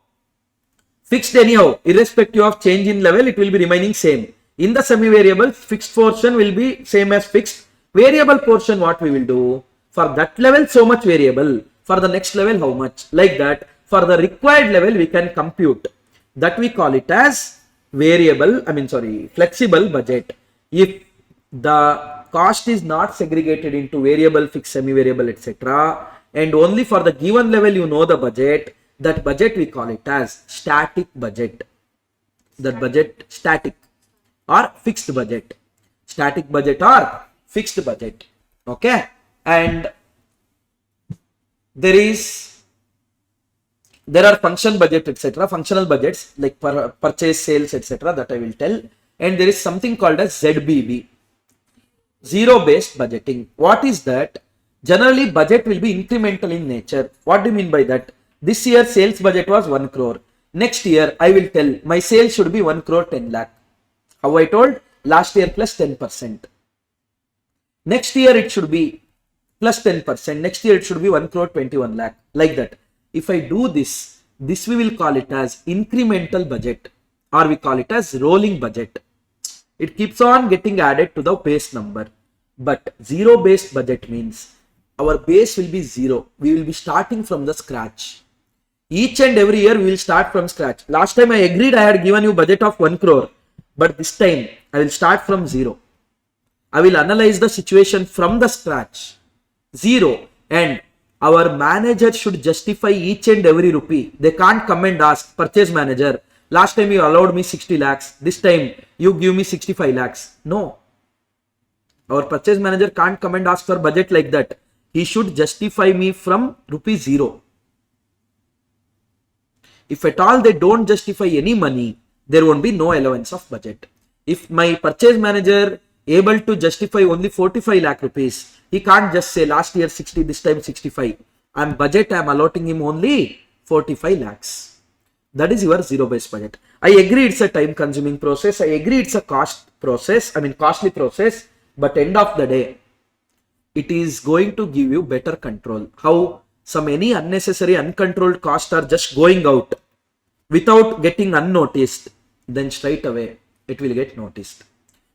fixed anyhow, irrespective of change in level, it will be remaining same. In the semi-variable, fixed portion will be same as fixed. Variable portion, what we will do? For that level, so much variable. For the next level, how much? Like that. For the required level, we can compute. That we call it as flexible budget. If the cost is not segregated into variable, fixed, semi-variable, etc. and only for the given level you know the budget, that budget we call it as static budget. That budget static or fixed budget. Static budget or fixed budget. Okay. And there are function budget, etc., functional budgets like purchase, sales, etc., that I will tell. And there is something called as ZBB, zero based budgeting. What is that? Generally, budget will be incremental in nature. What do you mean by that? This year sales budget was 1 crore. Next year I will tell my sales should be 1 crore 10 lakh. How I told? Last year plus 10%. Next year it should be plus 10%. Next year it should be 1 crore 21 lakh. Like that. If I do this we will call it as incremental budget, or we call it as rolling budget. It keeps on getting added to the base number. But zero based budget means our base will be zero. We will be starting from the scratch. Each and every year we will start from scratch. Last time I agreed I had given you budget of 1 crore. But this time I will start from zero. I will analyze the situation from the scratch. Zero. And our manager should justify each and every rupee. They can't come and ask, purchase manager, last time you allowed me 60 lakhs. This time you give me 65 lakhs. No. Our purchase manager can't come and ask for budget like that. He should justify me from rupee 0. If at all they don't justify any money, there won't be no allowance of budget. If my purchase manager able to justify only 45 lakh rupees, he can't just say last year 60, this time 65. I'm allotting him only 45 lakhs. That is your zero based budget. I agree it's a time consuming process. I agree it's a costly process. But end of the day, it is going to give you better control. How any unnecessary uncontrolled costs are just going out without getting unnoticed, then straight away it will get noticed.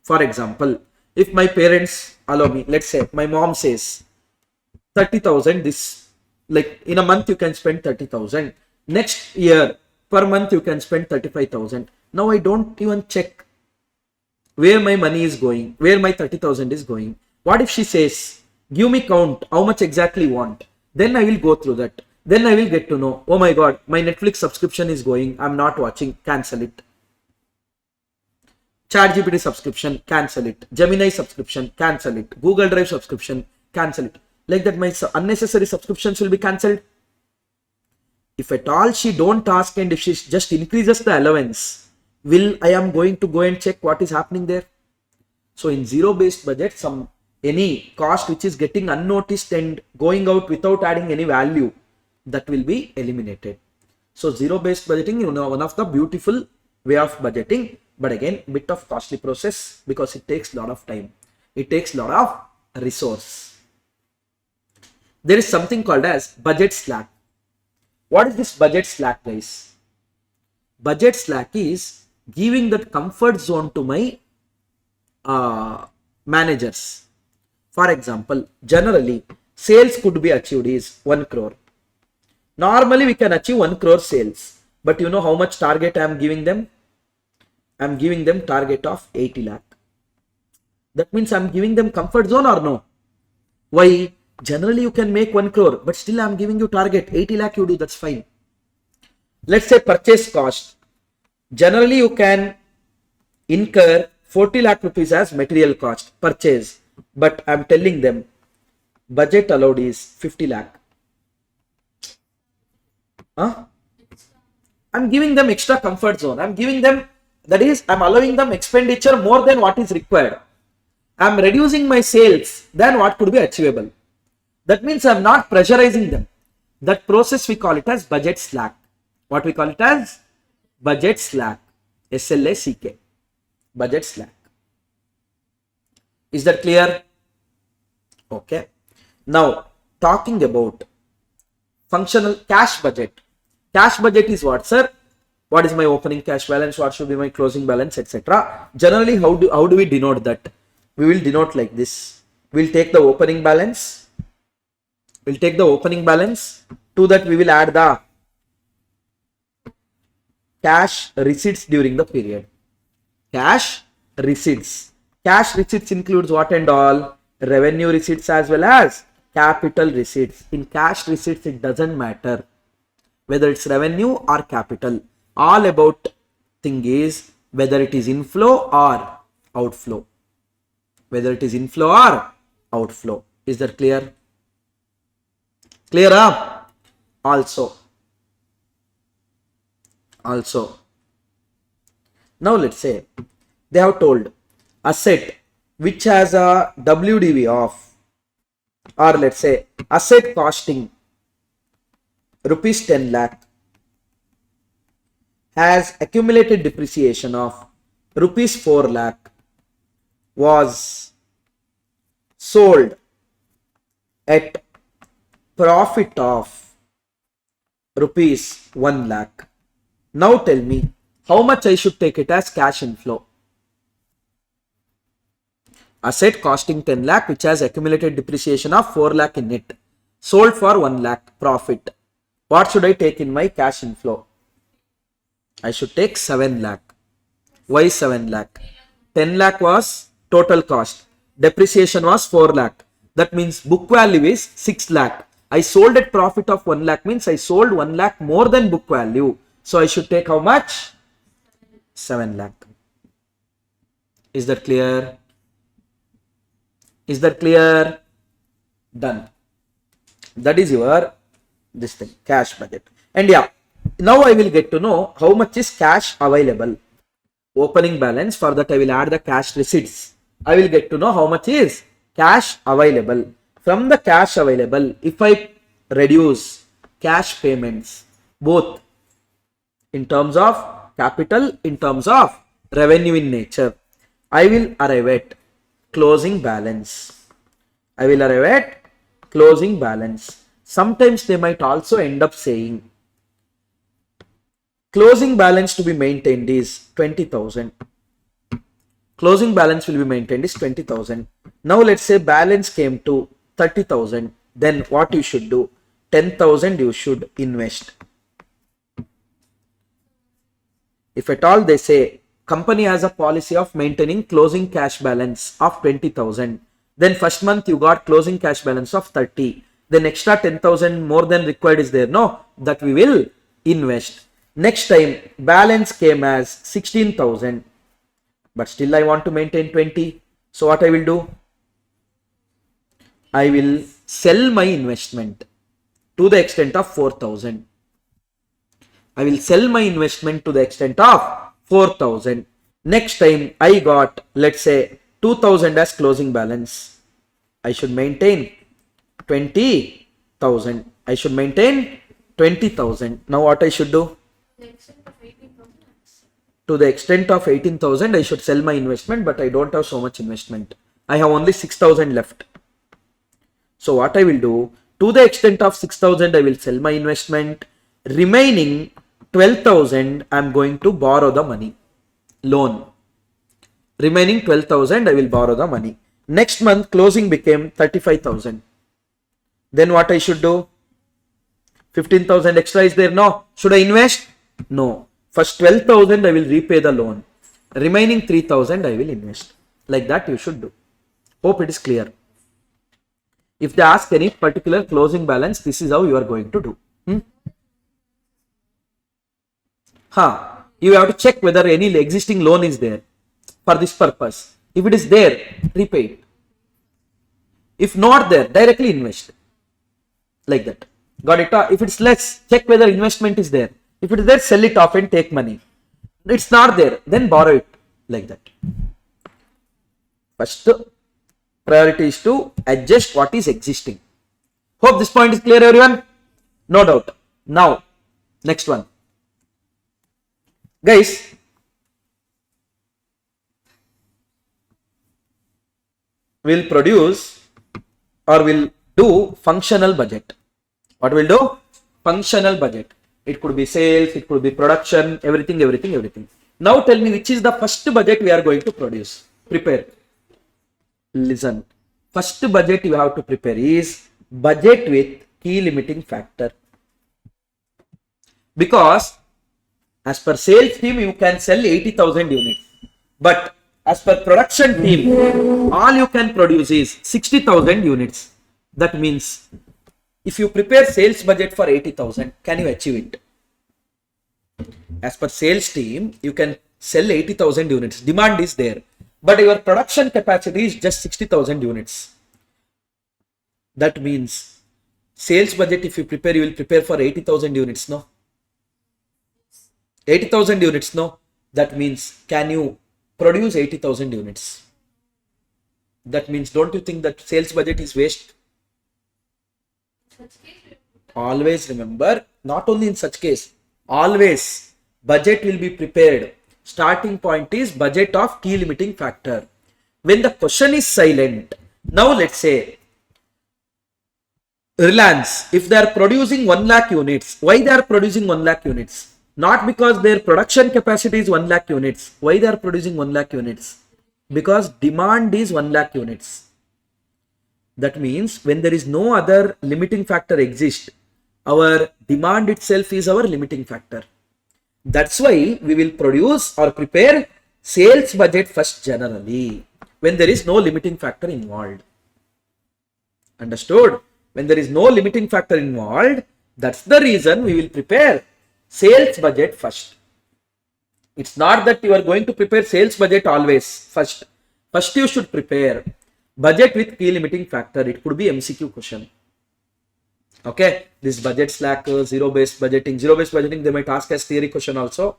For example, if my parents allow me, let's say my mom says 30,000, this, like in a month you can spend 30,000. Next year per month you can spend 35,000. Now I don't even check where my money is going, where my 30,000 is going. What if she says, give me count, how much exactly you want? Then I will go through that. Then I will get to know, oh my God, my Netflix subscription is going, I'm not watching, cancel it. ChatGPT subscription, cancel it. Gemini subscription, cancel it. Google Drive subscription, cancel it. Like that, my unnecessary subscriptions will be cancelled. If at all she don't ask and if she just increases the allowance, I am going to go and check what is happening there. So in zero based budget, any cost which is getting unnoticed and going out without adding any value, that will be eliminated. So zero based budgeting, one of the beautiful way of budgeting, but again bit of costly process because it takes a lot of time. It takes a lot of resource. There is something called as budget slack. What is this budget slack, guys? Budget slack is giving that comfort zone to my managers. For example, generally sales could be achieved is 1 crore. Normally we can achieve 1 crore sales, but you know how much target I am giving them? I am giving them target of 80 lakh. That means I am giving them comfort zone or no? Why? Generally you can make 1 crore, but still I am giving you target 80 lakh you do, that's fine. Let's say purchase cost. Generally you can incur 40 lakh rupees as material cost purchase, but I am telling them budget allowed is 50 lakh. I'm giving them extra comfort zone. I'm giving them, that is, I'm allowing them expenditure more than what is required. I'm reducing my sales than what could be achievable. That means I'm not pressurizing them. That process we call it as budget slack. What we call it as? Budget slack. SLACK. Budget slack. Is that clear? Okay. Now, talking about functional cash budget. Cash budget is what, sir? What is my opening cash balance? What should be my closing balance, etc. Generally, how do we denote that? We will denote like this. We'll take the opening balance. We'll take the opening balance. To that, we will add the cash receipts during the period. Cash receipts. Cash receipts includes what and all? Revenue receipts as well as capital receipts. In cash receipts, it doesn't matter whether it's revenue or capital. All about thing is whether it is inflow or outflow. Whether it is inflow or outflow. Is that clear? Clear up? Also. Now let's say they have told asset which has a WDV of, or let's say asset costing rupees 10 lakh has accumulated depreciation of rupees 4 lakh was sold at profit of rupees 1 lakh. Now tell me how much I should take it as cash inflow. Asset costing 10 lakh which has accumulated depreciation of 4 lakh in it, sold for 1 lakh profit. What should I take in my cash inflow? I should take 7 lakh. Why 7 lakh? 10 lakh was total cost. Depreciation was 4 lakh. That means book value is 6 lakh. I sold at profit of 1 lakh means I sold 1 lakh more than book value. So I should take how much? 7 lakh. Is that clear? Is that clear? Done. That is your this thing, cash budget. And yeah, now I will get to know how much is cash available. Opening balance, for that I will add the cash receipts. I will get to know how much is cash available. From the cash available, if I reduce cash payments, both in terms of capital, in terms of revenue in nature, I will arrive at closing balance. I will arrive at closing balance. Sometimes they might also end up saying closing balance to be maintained is 20,000. Closing balance will be maintained is 20,000. Now let's say balance came to 30,000. Then what you should do? 10,000 you should invest. If at all they say company has a policy of maintaining closing cash balance of 20,000, then first month you got closing cash balance of 30. Then extra 10,000 more than required is there. No, that we will invest. Next time balance came as 16,000, but still I want to maintain 20. So what I will do? I will sell my investment to the extent of 4,000. I will sell my investment to the extent of 4,000. Next time I got, let's say, 2,000 as closing balance. I should maintain 20,000. I should maintain 20,000. Now what I should do? To the extent of 18,000, I should sell my investment, but I don't have so much investment. I have only 6,000 left. So what I will do? To the extent of 6,000, I will sell my investment. Remaining 12,000, I am going to borrow the money. Loan. Remaining 12,000, I will borrow the money. Next month, closing became 35,000. Then what I should do? 15,000 extra is there? No. Should I invest? No. First 12,000 I will repay the loan. Remaining 3,000 I will invest. Like that you should do. Hope it is clear. If they ask any particular closing balance, this is how you are going to do. You have to check whether any existing loan is there for this purpose. If it is there, repay it. If not there, directly invest. Like that. Got it? If it's less, check whether investment is there. If it is there, sell it off and take money. It's not there, then borrow it. Like that. First priority is to adjust what is existing. Hope this point is clear, everyone. No doubt. Now, next one. Guys, we'll produce or we'll do functional budget. What will do? Functional budget. It could be sales, it could be production, everything. Now tell me which is the first budget we are going to produce. Prepare. Listen. First budget you have to prepare is budget with key limiting factor. Because as per sales team, you can sell 80,000 units. But as per production team, all you can produce is 60,000 units. That means if you prepare sales budget for 80,000, can you achieve it? As per sales team, you can sell 80,000 units. Demand is there. But your production capacity is just 60,000 units. That means Sales budget, if you prepare, you will prepare for 80,000 units, no? 80,000 units, no? That means, can you produce 80,000 units? That means, don't you think that sales budget is waste?
Such case,
Always remember, not only in such case, always budget will be prepared. Starting point is budget of key limiting factor. When the question is silent, now let's say Reliance, if they are producing 1 lakh units, why they are producing 1 lakh units? Not because their production capacity is 1 lakh units. Why they are producing 1 lakh units? Because demand is 1 lakh units. That means when there is no other limiting factor exist, our demand itself is our limiting factor. That's why we will produce or prepare sales budget first generally when there is no limiting factor involved. Understood? When there is no limiting factor involved, that's the reason we will prepare sales budget first. It's not that you are going to prepare sales budget always first. First you should prepare budget with key limiting factor. It could be MCQ question. Okay, this budget slack, zero-based budgeting. Zero-based budgeting, they might ask as theory question also.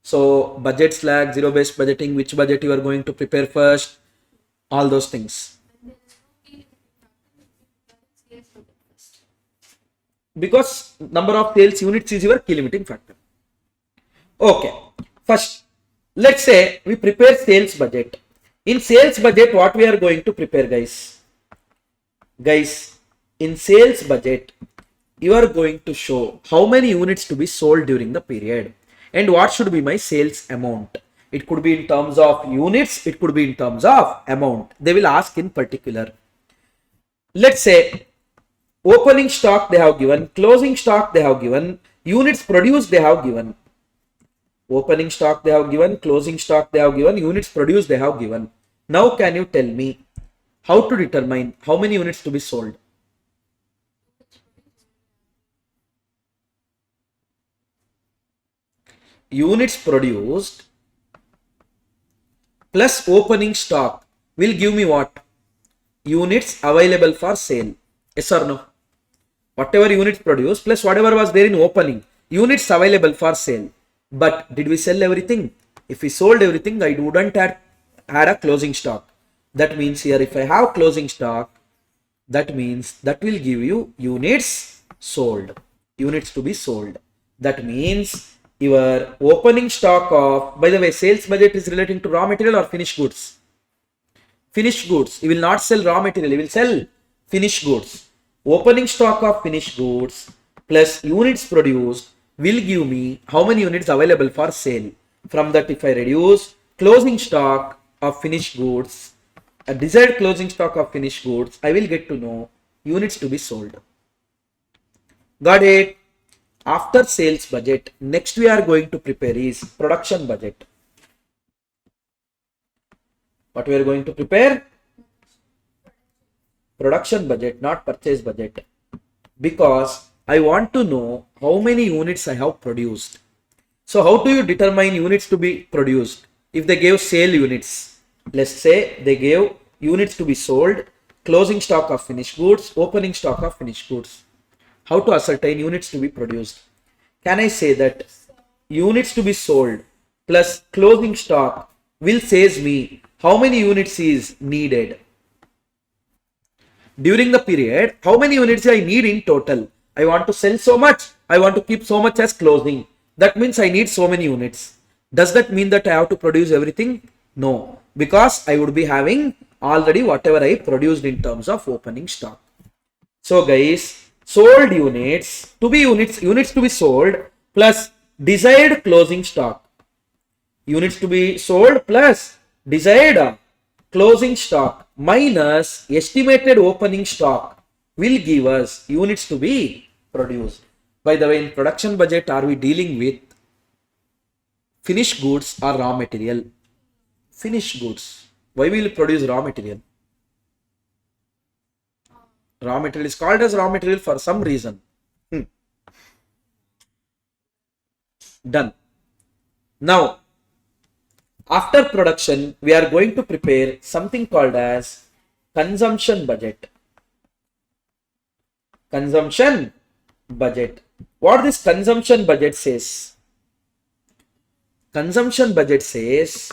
So, budget slack, zero-based budgeting, which budget you are going to prepare first, all those things. Because number of sales units is your key limiting factor. Okay, first, let's say we prepare sales budget. In sales budget, what we are going to prepare, guys? Guys, in sales budget, you are going to show how many units to be sold during the period and what should be my sales amount. It could be in terms of units, it could be in terms of amount. They will ask in particular. Let's say opening stock they have given, closing stock they have given, units produced they have given. Opening stock they have given, closing stock they have given, units produced they have given. Now can you tell me how to determine how many units to be sold? Units produced plus opening stock will give me what? Units available for sale. Yes or no? Whatever units produced plus whatever was there in opening, units available for sale. But did we sell everything? If we sold everything, I wouldn't had a closing stock. That means here if I have closing stock, that means that will give you units sold. Units to be sold. That means your opening stock of, by the way, sales budget is relating to raw material or finished goods? Finished goods. You will not sell raw material, you will sell finished goods. Opening stock of finished goods plus units produced will give me how many units available for sale. From that, if I reduce closing stock of finished goods, a desired closing stock of finished goods, I will get to know units to be sold. Got it? After sales budget, next we are going to prepare is production budget. What we are going to prepare? Production budget, not purchase budget. Because I want to know how many units I have produced. So how do you determine units to be produced? If they gave sale units, let's say they gave units to be sold, closing stock of finished goods, opening stock of finished goods. How to ascertain units to be produced? Can I say that units to be sold plus closing stock will says me how many units is needed? During the period, how many units I need in total? I want to sell so much. I want to keep so much as closing. That means I need so many units. Does that mean that I have to produce everything? No, because I would be having already whatever I produced in terms of opening stock. So guys, sold units to be units to be sold plus desired closing stock. Units to be sold plus desired closing stock minus estimated opening stock will give us units to be produced. By the way, in production budget, are we dealing with finished goods or raw material? Finished goods. Why will you produce raw material? Raw material is called as raw material for some reason. Done. Now, after production, we are going to prepare something called as consumption budget. consumption budget. What this consumption budget says? Consumption budget says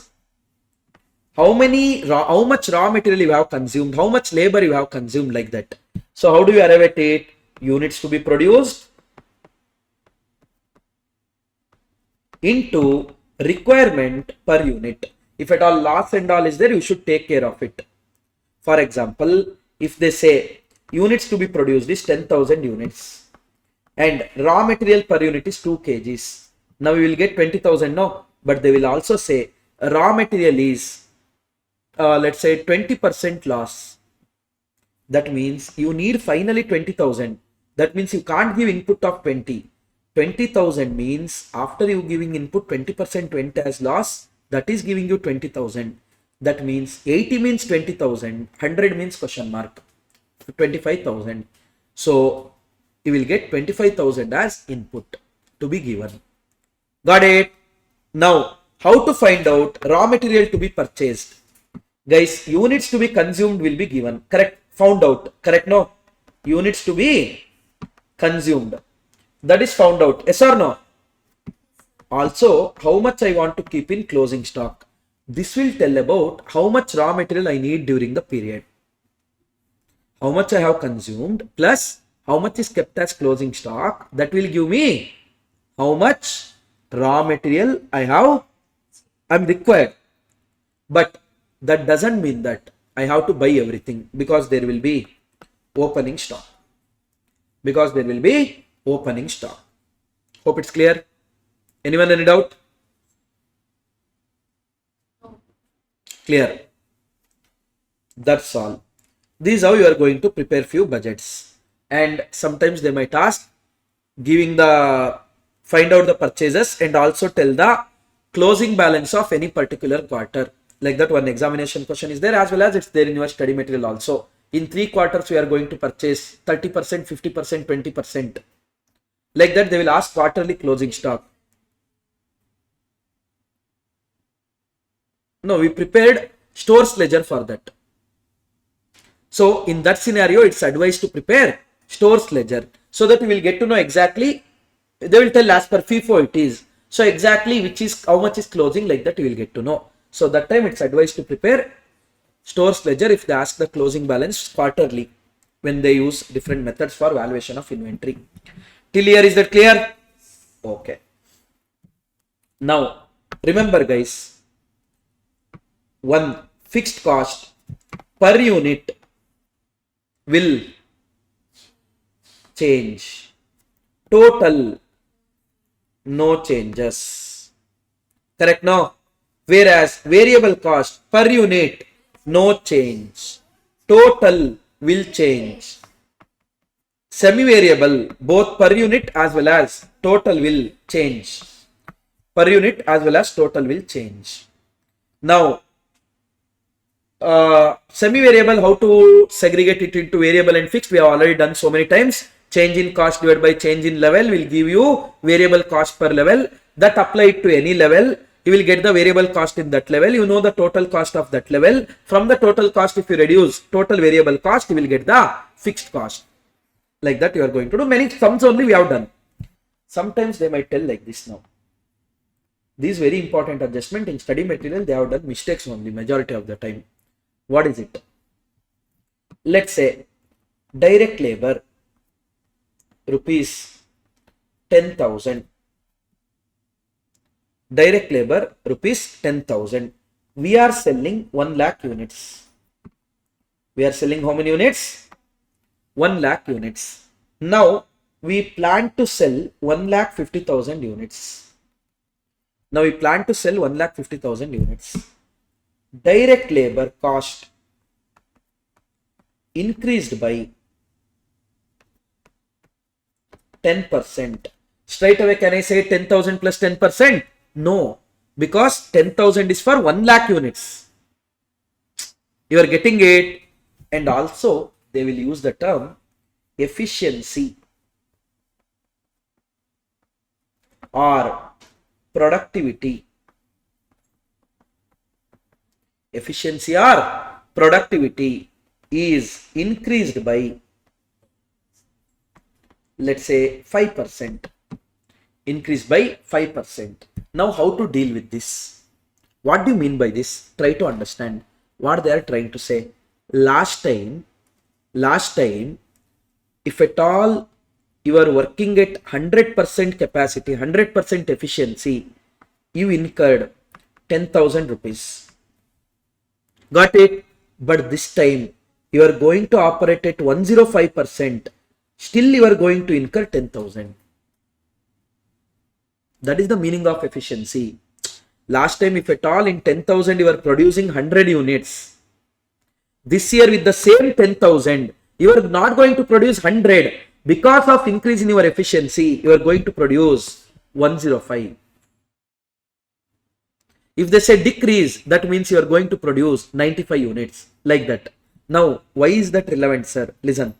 how much raw material you have consumed, how much labor you have consumed, like that. So how do you arrive at it? Units to be produced into requirement per unit. If at all loss and all is there, you should take care of it. For example, if they say units to be produced is 10,000 units and raw material per unit is 2 kgs. Now we will get 20,000 now, but they will also say raw material is let's say 20% loss. That means you need finally 20,000. That means you can't give input of 20. 20,000 means after you giving input 20% 20 as loss, that is giving you 20,000. That means 80 means 20,000, 100 means question mark, 25,000. So you will get 25,000 as input to be given. Got it? Now, how to find out raw material to be purchased? Guys, units to be consumed will be given. Correct? Found out. Correct? No? Units to be consumed. That is found out. Yes or no? Also, how much I want to keep in closing stock. This will tell about how much raw material I need during the period. How much I have consumed plus how much is kept as closing stock. That will give me how much raw material I'm required. But that doesn't mean that I have to buy everything, because there will be opening stock. Hope it's clear. Anyone any doubt? Clear. That's all. This is how you are going to prepare few budgets. And sometimes they might ask, find out the purchases and also tell the closing balance of any particular quarter. Like that, one examination question is there, as well as it's there in your study material also. In 3 quarters, we are going to purchase 30%, 50%, 20%. Like that, they will ask quarterly closing stock. No, we prepared stores ledger for that. So in that scenario, it's advised to prepare stores ledger so that we will get to know exactly. They will tell as per FIFO it is. So exactly how much is closing, like that we will get to know. So that time it's advised to prepare stores ledger if they ask the closing balance quarterly, when they use different methods for valuation of inventory. Till here, is that clear? Okay. Now remember guys, one fixed cost per unit will change. Total, no changes. Correct? No? Whereas variable cost per unit, no change. Total will change. Semi-variable, both per unit as well as total will change. Per unit as well as total will change. Now, semi-variable, how to segregate it into variable and fixed, we have already done so many times. Change in cost divided by change in level will give you variable cost per level. That apply it to any level. You will get the variable cost in that level. You know the total cost of that level. From the total cost, if you reduce total variable cost, you will get the fixed cost. Like that you are going to do. Many sums only we have done. Sometimes they might tell like this now. This very important adjustment in study material, they have done mistakes only majority of the time. What is it? Let's say direct labor rupees 10,000. Direct labor rupees 10,000. We are selling 1 lakh units. We are selling how many units? 1 lakh units. Now we plan to sell 1,50,000 units. Now we plan to sell 1,50,000 units. Direct labor cost increased by 10%. Straight away, can I say 10,000 plus 10%? No, because 10,000 is for 1 lakh units. You are getting it. And also they will use the term efficiency or productivity. Efficiency or productivity is increased by let's say 5%, increase by 5%. Now how to deal with this? What do you mean by this? Try to understand what they are trying to say. Last time, if at all you are working at 100% capacity, 100% efficiency, you incurred 10,000 rupees. Got it? But this time you are going to operate at 105%. Still you are going to incur 10,000. That is the meaning of efficiency. Last time, if at all in 10,000 you are producing 100 units. This year with the same 10,000, you are not going to produce 100. Because of increase in your efficiency, you are going to produce 105. If they say decrease, that means you are going to produce 95 units, like that. Now, why is that relevant, sir? Listen.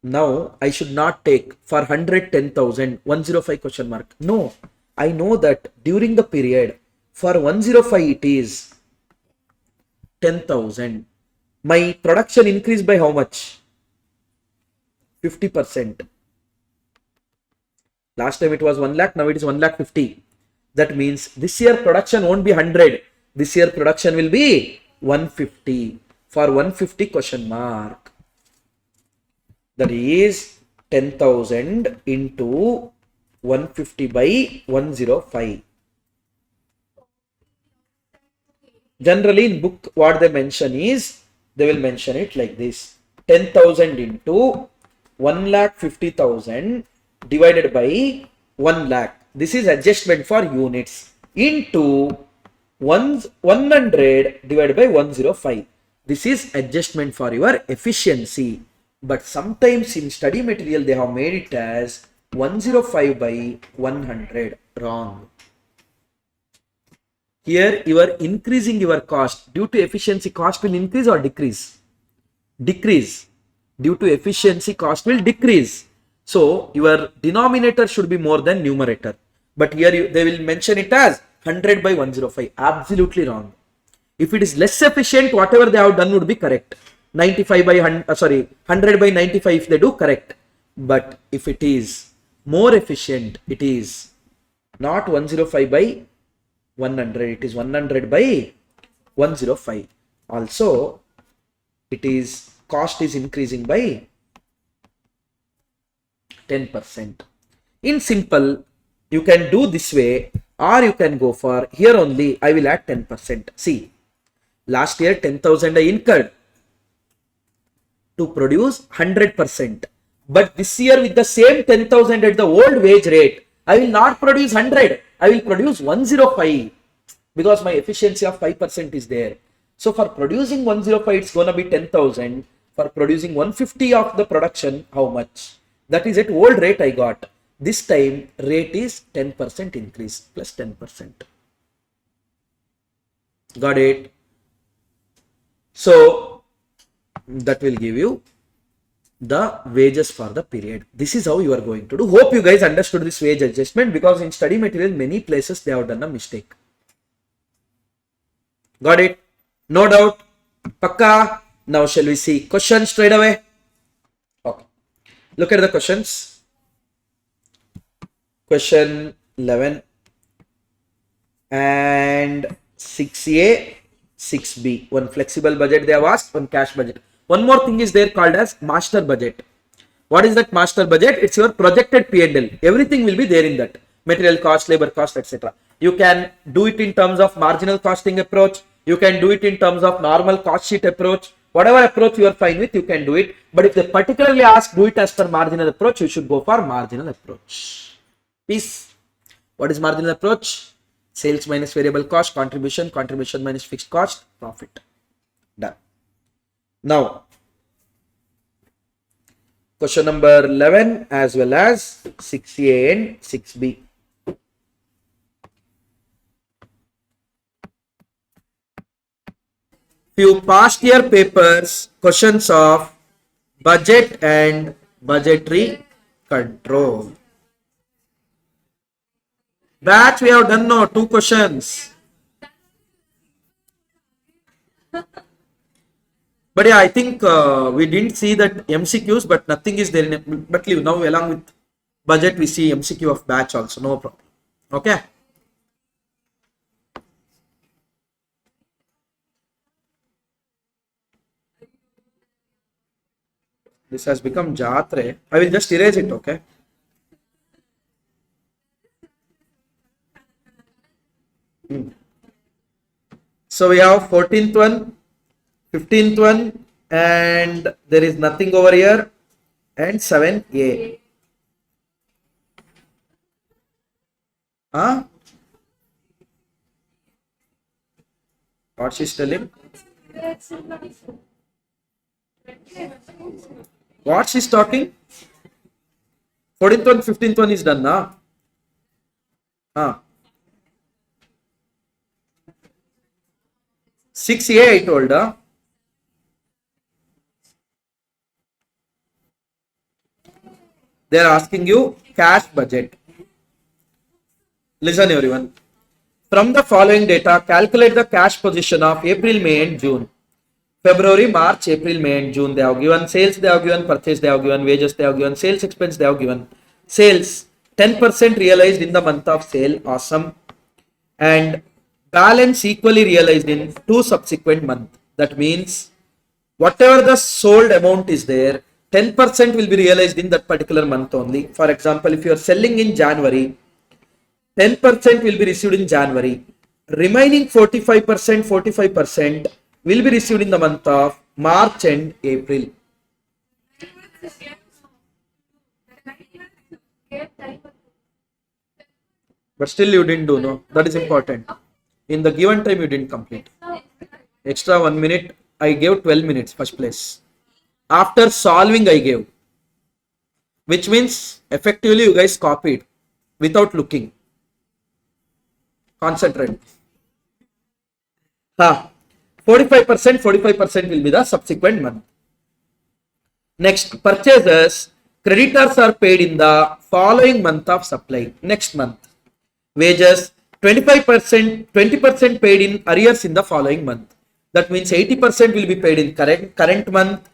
Now, I should not take for 100, 10,000, 105 question mark. No, I know that during the period, for 105 it is 10,000. My production increased by how much? 50%. Last time it was 1 lakh, now it is 1 lakh 50. That means this year production won't be 100. This year production will be 150. For 150 question mark. That is 10,000 into 150 by 105. Generally in book what they mention is, they will mention it like this. 10,000 into 1,50,000 divided by 1 lakh. This is adjustment for units into 100 divided by 105. This is adjustment for your efficiency. But sometimes in study material they have made it as 105 by 100. Wrong. Here you are increasing your cost. Due to efficiency, cost will increase or decrease? Decrease. Due to efficiency, cost will decrease. So your denominator should be more than numerator. But here they will mention it as 100 by 105. Absolutely wrong. If it is less efficient, whatever they have done would be correct. 95 by 100 by 95 if they do, correct. But if it is more efficient, it is not 105 by 100, it is 100 by 105. Also, it is cost is increasing by 10%. In simple, you can do this way, or you can go for here only. I will add 10%. See, last year 10,000 I incurred to produce 100%. But this year with the same 10,000 at the old wage rate, I will not produce 100. I will produce 105 because my efficiency of 5% is there. So for producing 105, it's going to be 10,000. For producing 150 of the production, how much? That is at old rate I got. This time rate is 10% increase plus 10%. Got it? So that will give you the wages for the period. This is how you are going to do. Hope you guys understood this wage adjustment, because in study material many places they have done a mistake. Got it? No doubt? Pakka? Now shall we see questions straight away? Okay. Look at the questions. Question 11 and 6A, 6B. One flexible budget they have asked, one cash budget. One more thing is there called as master budget. What is that master budget? It's your projected P&L. Everything will be there in that. Material cost, labor cost, etc. You can do it in terms of marginal costing approach. You can do it in terms of normal cost sheet approach. Whatever approach you are fine with, you can do it. But if they particularly ask, do it as per marginal approach, you should go for marginal approach. Peace. What is marginal approach? Sales minus variable cost, contribution minus fixed cost, profit. Done. Now, question number 11 as well as 6A and 6B. Few past year papers, questions of budget and budgetary control. Batch we have done now, 2 questions. But yeah, I think we didn't see that MCQs, but nothing is there in. But leave now along with budget, we see MCQ of batch also. No problem. Okay. This has become Jatre. I will just erase it. Okay. So we have 14th one, 15th one, and there is nothing over here, and 7A. Huh? What she's telling? What she's talking? 14th one, 15th one is done now. Huh? 6A I told her. They are asking you cash budget. Listen everyone. From the following data, calculate the cash position of April, May and June. February, March, April, May and June. They have given sales, they have given purchase, they have given wages, they have given sales expense, they have given sales. 10% realized in the month of sale. Awesome. And balance equally realized in 2 subsequent months. That means whatever the sold amount is there, 10% will be realized in that particular month only. For example, if you are selling in January, 10% will be received in January. Remaining 45% will be received in the month of March and April. But still you didn't do, no? That is important. In the given time you didn't complete. Extra 1 minute. I gave 12 minutes first place. After solving I gave. Which means effectively you guys copied without looking. Concentrate. 45% will be the subsequent month. Next, purchases. Creditors are paid in the following month of supply. Next month. Wages. 20% paid in arrears in the following month. That means 80% will be paid in current month.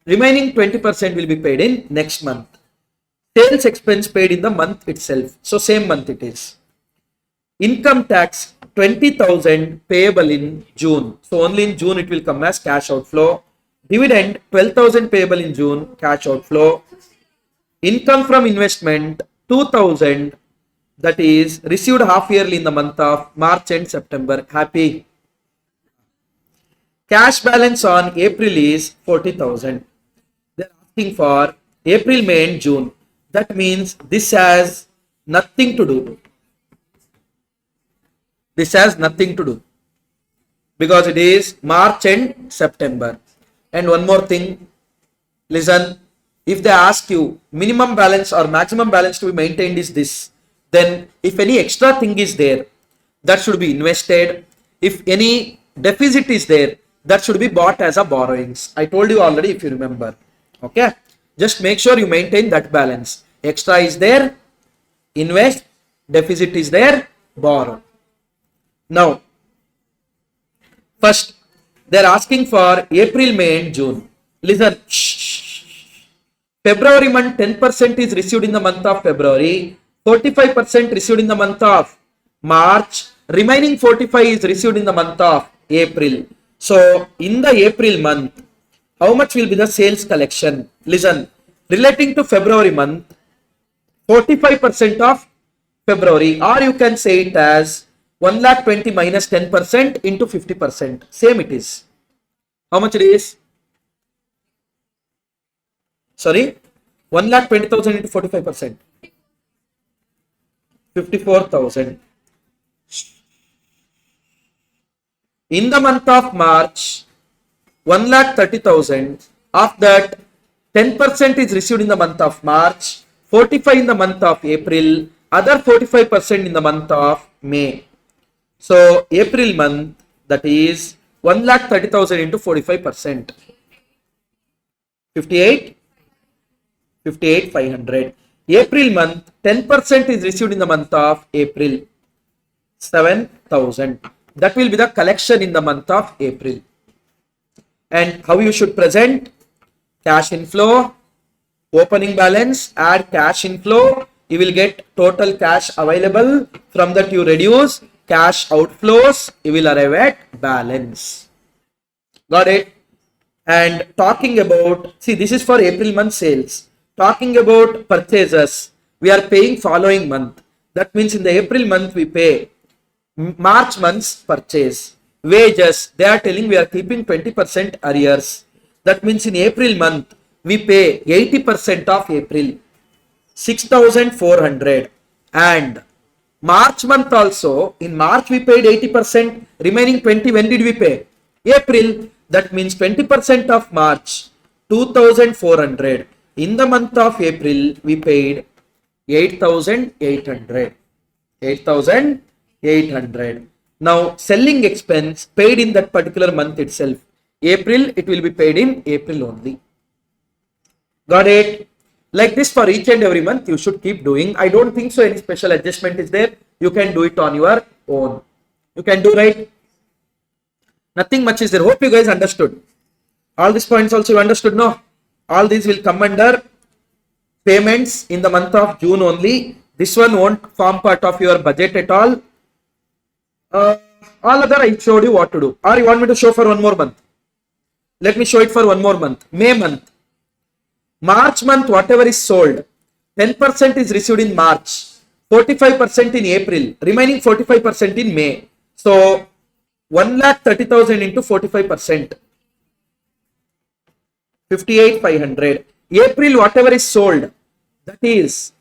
Remaining 20% will be paid in next month. Sales expense paid in the month itself. So same month it is. Income tax 20,000 payable in June. So only in June it will come as cash outflow. Dividend 12,000 payable in June, cash outflow. Income from investment 2,000, that is received half yearly in the month of March and September. Happy. Cash balance on April is 40,000. They are asking for April, May and June. That means this has nothing to do. This has nothing to do because it is March and September. And one more thing, listen, if they ask you minimum balance or maximum balance to be maintained is this, then if any extra thing is there, that should be invested. If any deficit is there, that should be bought as a borrowings. I told you already if you remember. Okay, just make sure you maintain that balance. Extra is there, invest, deficit is there, borrow. Now, first, they are asking for April, May and June. Listen, February month 10% is received in the month of February, 45% received in the month of March, remaining 45 is received in the month of April. So, in the April month, how much will be the sales collection? Listen, relating to February month, 45% of February, or you can say it as 1,20,000 minus 10% into 50%. Same it is. How much it is? Sorry, 1,20,000 into 45%. 54,000. In the month of March, 1,30,000. Of that, 10% is received in the month of March, 45 in the month of April, other 45% in the month of May. So, April month, that is 1,30,000 into 45%. 58,500. April month, 10% is received in the month of April. 7,000. That will be the collection in the month of April. And how you should present? Cash inflow, opening balance, add cash inflow. You will get total cash available. From that you reduce cash outflows. You will arrive at balance. Got it? And talking about, see, this is for April month sales. Talking about purchases, we are paying following month. That means in the April month we pay March month's purchase. Wages, they are telling we are keeping 20% arrears. That means in April month we pay 80% of April, 6,400. And March month also, in March we paid 80%, remaining 20, when did we pay? April. That means 20% of March, 2,400. In the month of April, we paid 8,800. 8,800. Now, selling expense paid in that particular month itself. April, it will be paid in April only. Got it? Like this for each and every month, you should keep doing. I don't think so any special adjustment is there. You can do it on your own. You can do, right? Nothing much is there. Hope you guys understood. All these points also you understood, no? All these will come under payments in the month of June only. This one won't form part of your budget at all. All other I showed you what to do. Or you want me to show for one more month? Let me show it for one more month. May month. March month, whatever is sold, 10% is received in March, 45% in April, remaining 45% in May. So 1,30,000 into 45%, 58,500. April, whatever is sold, that is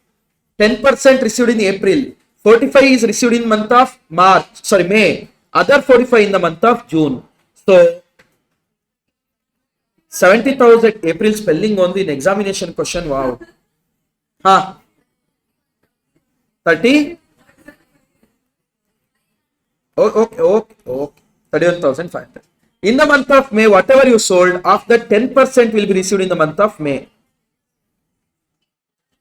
10% received in April, 45 is received in month of May, other 45 in the month of June. So 70,000. April spelling only in examination question. Wow. 30. Okay. 31,500. In the month of May, whatever you sold, of that 10% will be received in the month of May.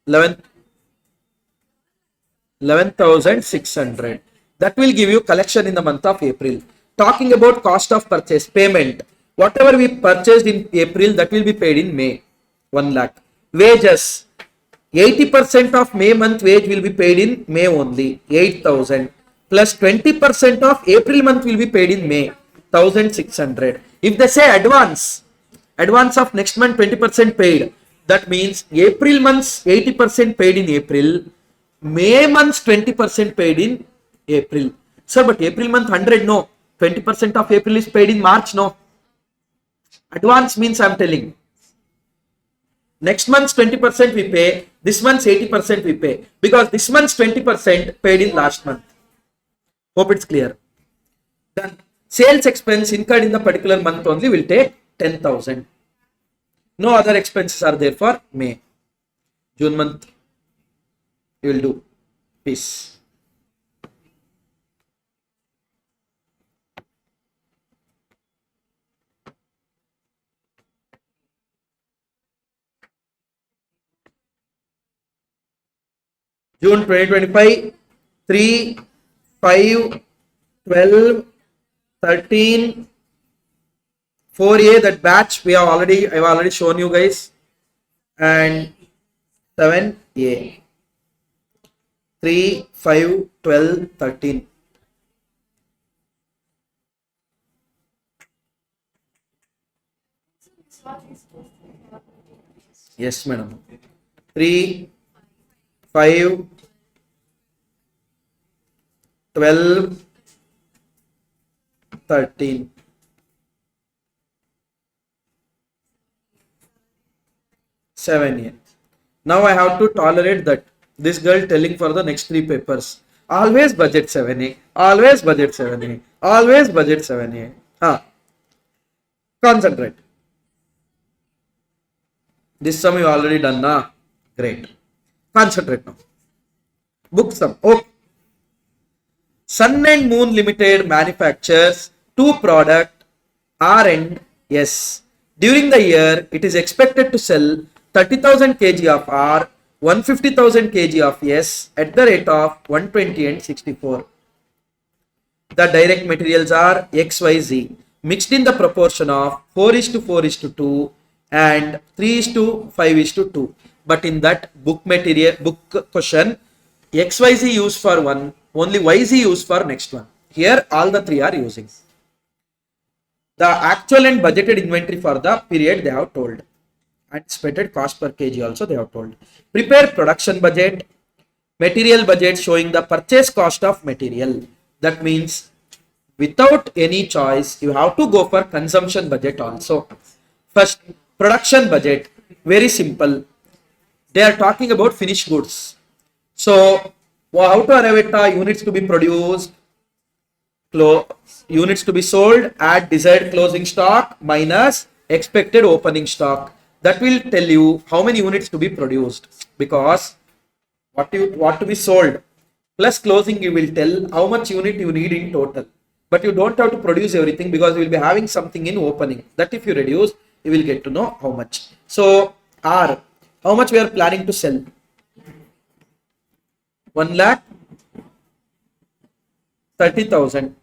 11,600. That will give you collection in the month of April. Talking about cost of purchase, payment. Whatever we purchased in April, that will be paid in May. 1 lakh. Wages. 80% of May month wage will be paid in May only. 8,000. Plus 20% of April month will be paid in May. 1,600. If they say advance of next month 20% paid, that means April month's 80% paid in April, May month's 20% paid in April. Sir, but April month 100, no. 20% of April is paid in March, no. Advance means I am telling. Next month's 20% we pay, this month's 80% we pay. Because this month's 20% paid in last month. Hope it's clear. Then sales expense incurred in the particular month only will take 10,000. No other expenses are there for May. June month you will do. Peace. June 2025, 3, 5, 12, 13, 4A, that batch I've already shown you guys, and 7A, 3, 5, 12, 13. Yes, madam. 3, 5, 12, 13. Now I have to tolerate that. This girl telling for the next 3 papers. Always budget 7A. Always budget 7A. Always budget 7A. Concentrate. This sum you already done, na? Great. Concentrate now. Book sum. Okay. Sun and Moon Limited manufactures 2 products R and S. During the year, it is expected to sell 30,000 kg of R, 150,000 kg of S at the rate of 120 and 64. The direct materials are XYZ. mixed in the proportion of 4:4:2 and 3:5:2. But in that book question, XYZ used for one, only YZ used for next one. Here all the three are using. The actual and budgeted inventory for the period they have told. Anticipated cost per kg also they have told. Prepare production budget, material budget showing the purchase cost of material. That means without any choice, you have to go for consumption budget also. First, production budget, very simple. They are talking about finished goods. So, how to arrive at units to be produced, units to be sold at desired closing stock minus expected opening stock. That will tell you how many units to be produced, because what to be sold plus closing you will tell how much unit you need in total. But you don't have to produce everything because you will be having something in opening. That if you reduce, you will get to know how much. So R, how much we are planning to sell? 1,30,000.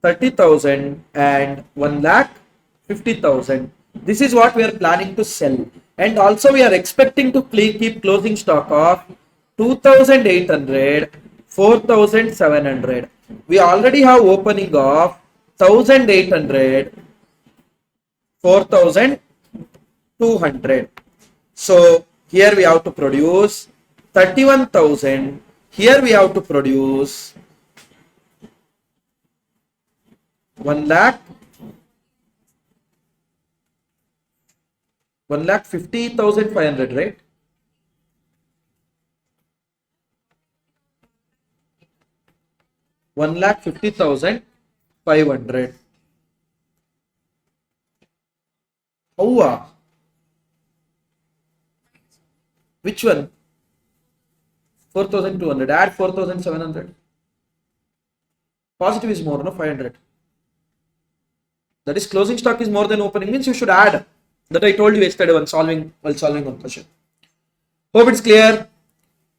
30,000 and 1,50,000. This is what we are planning to sell. And also we are expecting to keep closing stock of 2,800, 4,700. We already have opening of 1,800, 4,200. So here we have to produce 31,000. Here we have to produce 1,50,500, right? $1,50,500. Oh, which one? 4,200. Add 4,700. Positive is more, no? 500. That is closing stock is more than opening, means you should add. That I told you yesterday while solving one question. Hope it's clear.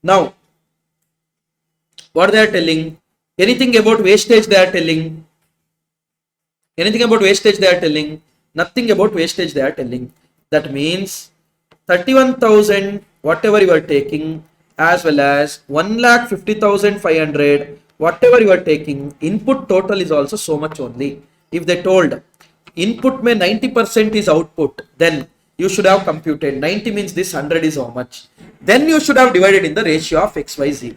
Now, what they are telling? Anything about wastage they are telling? Anything about wastage they are telling? Nothing about wastage they are telling. That means 31,000 whatever you are taking, as well as 1,50,500 whatever you are taking, input total is also so much only. If they told input may 90% is output, then you should have computed 90 means this 100 is how much. Then you should have divided in the ratio of XYZ.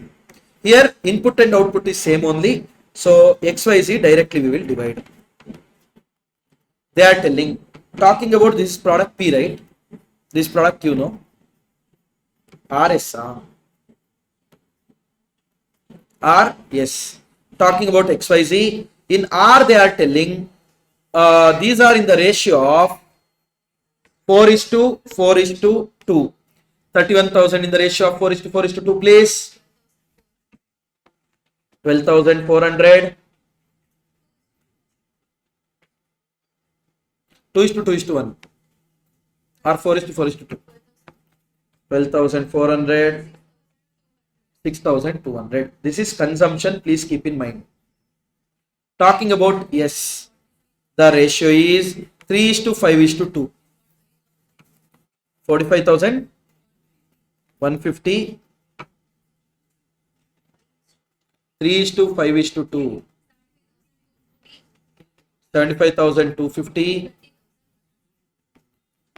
Here input and output is same only. So XYZ directly we will divide. They are talking about this product P, right? This product you know. RS. R, yes. Talking about XYZ. In R they are telling these are in the ratio of 4:4:2. 31,000 in the ratio of 4:4:2, please. 12,400. 2:2:1 or 4:4:2. 12,400. 6,200. This is consumption, please keep in mind. Talking about yes, the ratio is 3:5:2. 45,000, 150, 3:5:2, 75,250,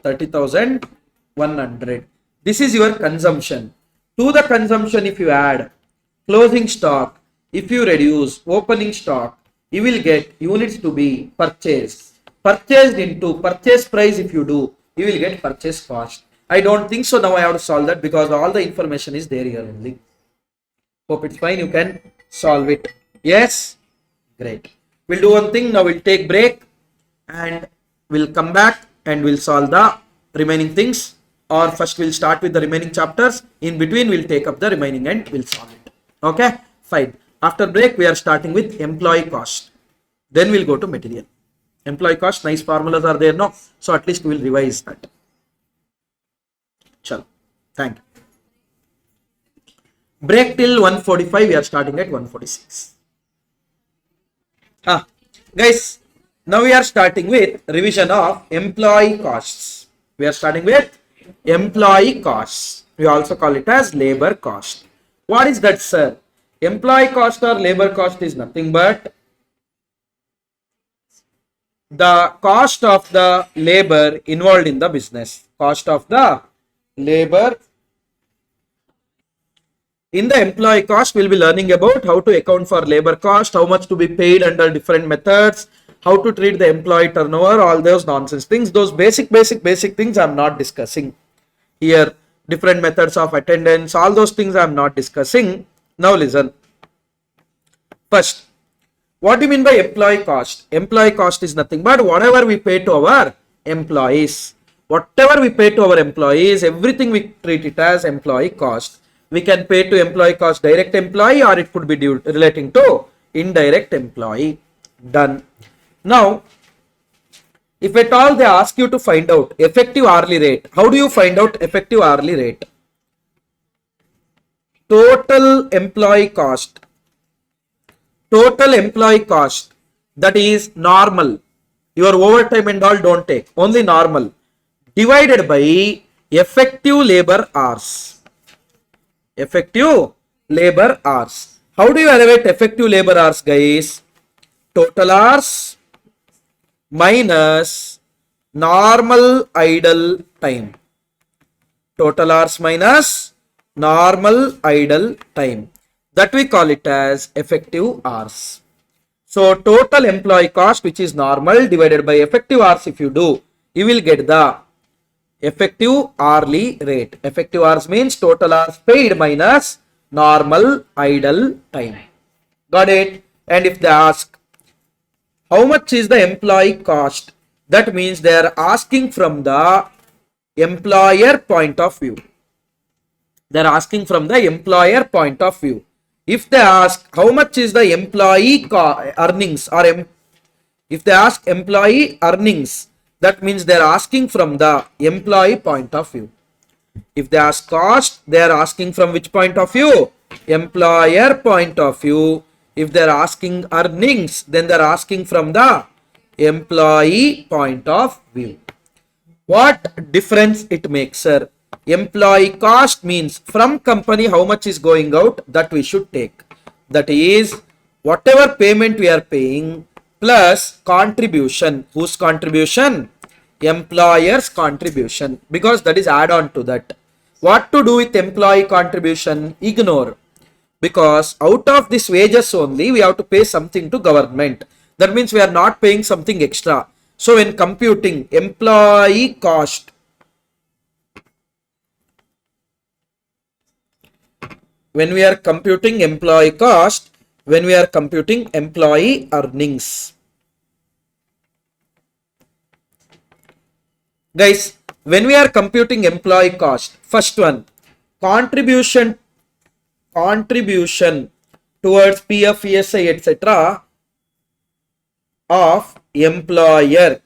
30,100. This is your consumption. To the consumption, if you add closing stock, if you reduce opening stock, you will get units to be purchased. Purchased into purchase price, if you do, you will get purchase cost. I don't think so. Now I have to solve that because all the information is there here only. Hope it's fine. You can solve it. Yes? Great. We'll do one thing. Now we'll take break and we'll come back and we'll solve the remaining things. Or first we'll start with the remaining chapters. In between we'll take up the remaining and we'll solve it. Okay? Fine. After break we are starting with employee cost. Then we'll go to material. Employee cost, nice formulas are there now. So at least we will revise that. Chalo. Thank you. Break till 1:45. We are starting at 1:46. Guys, now we are starting with revision of employee costs. We are starting with employee costs. We also call it as labor cost. What is that, sir? Employee cost or labor cost is nothing but the cost of the labor involved in the business. Cost of the labor. In the employee cost, we'll be learning about how to account for labor cost, how much to be paid under different methods, how to treat the employee turnover, all those nonsense things. Those basic things I'm not discussing here. Different methods of attendance, all those things I'm not discussing. Now listen. First, what do you mean by employee cost? Employee cost is nothing but whatever we pay to our employees. Whatever we pay to our employees, everything we treat it as employee cost. We can pay to employee cost direct employee, or it could be due relating to indirect employee. Done. Now, if at all they ask you to find out effective hourly rate, how do you find out effective hourly rate? Total employee cost. Total employee cost, that is normal. Your overtime and all don't take, only normal, divided by effective labor hours. Effective labor hours. How do you arrive at effective labor hours, guys? Total hours minus normal idle time. Total hours minus normal idle time. That we call it as effective hours. So total employee cost, which is normal, divided by effective hours, if you do, you will get the effective hourly rate. Effective hours means total hours paid minus normal idle time. Got it? And if they ask how much is the employee cost, that means they are asking from the employer point of view. They are asking from the employer point of view. If they ask how much is the employee earnings, or if they ask employee earnings, that means they are asking from the employee point of view. If they ask cost, they are asking from which point of view? Employer point of view. If they are asking earnings, then they are asking from the employee point of view. What difference it makes, sir? Employee cost means from company how much is going out, that we should take. That is whatever payment we are paying plus contribution. Whose contribution? Employer's contribution, because that is add on to that. What to do with employee contribution? Ignore, because out of this wages only we have to pay something to government. That means we are not paying something extra. So when computing employee cost, when we are computing employee cost, when we are computing employee earnings. Guys, when we are computing employee cost, first one, contribution towards PF, ESI, etc. of employer.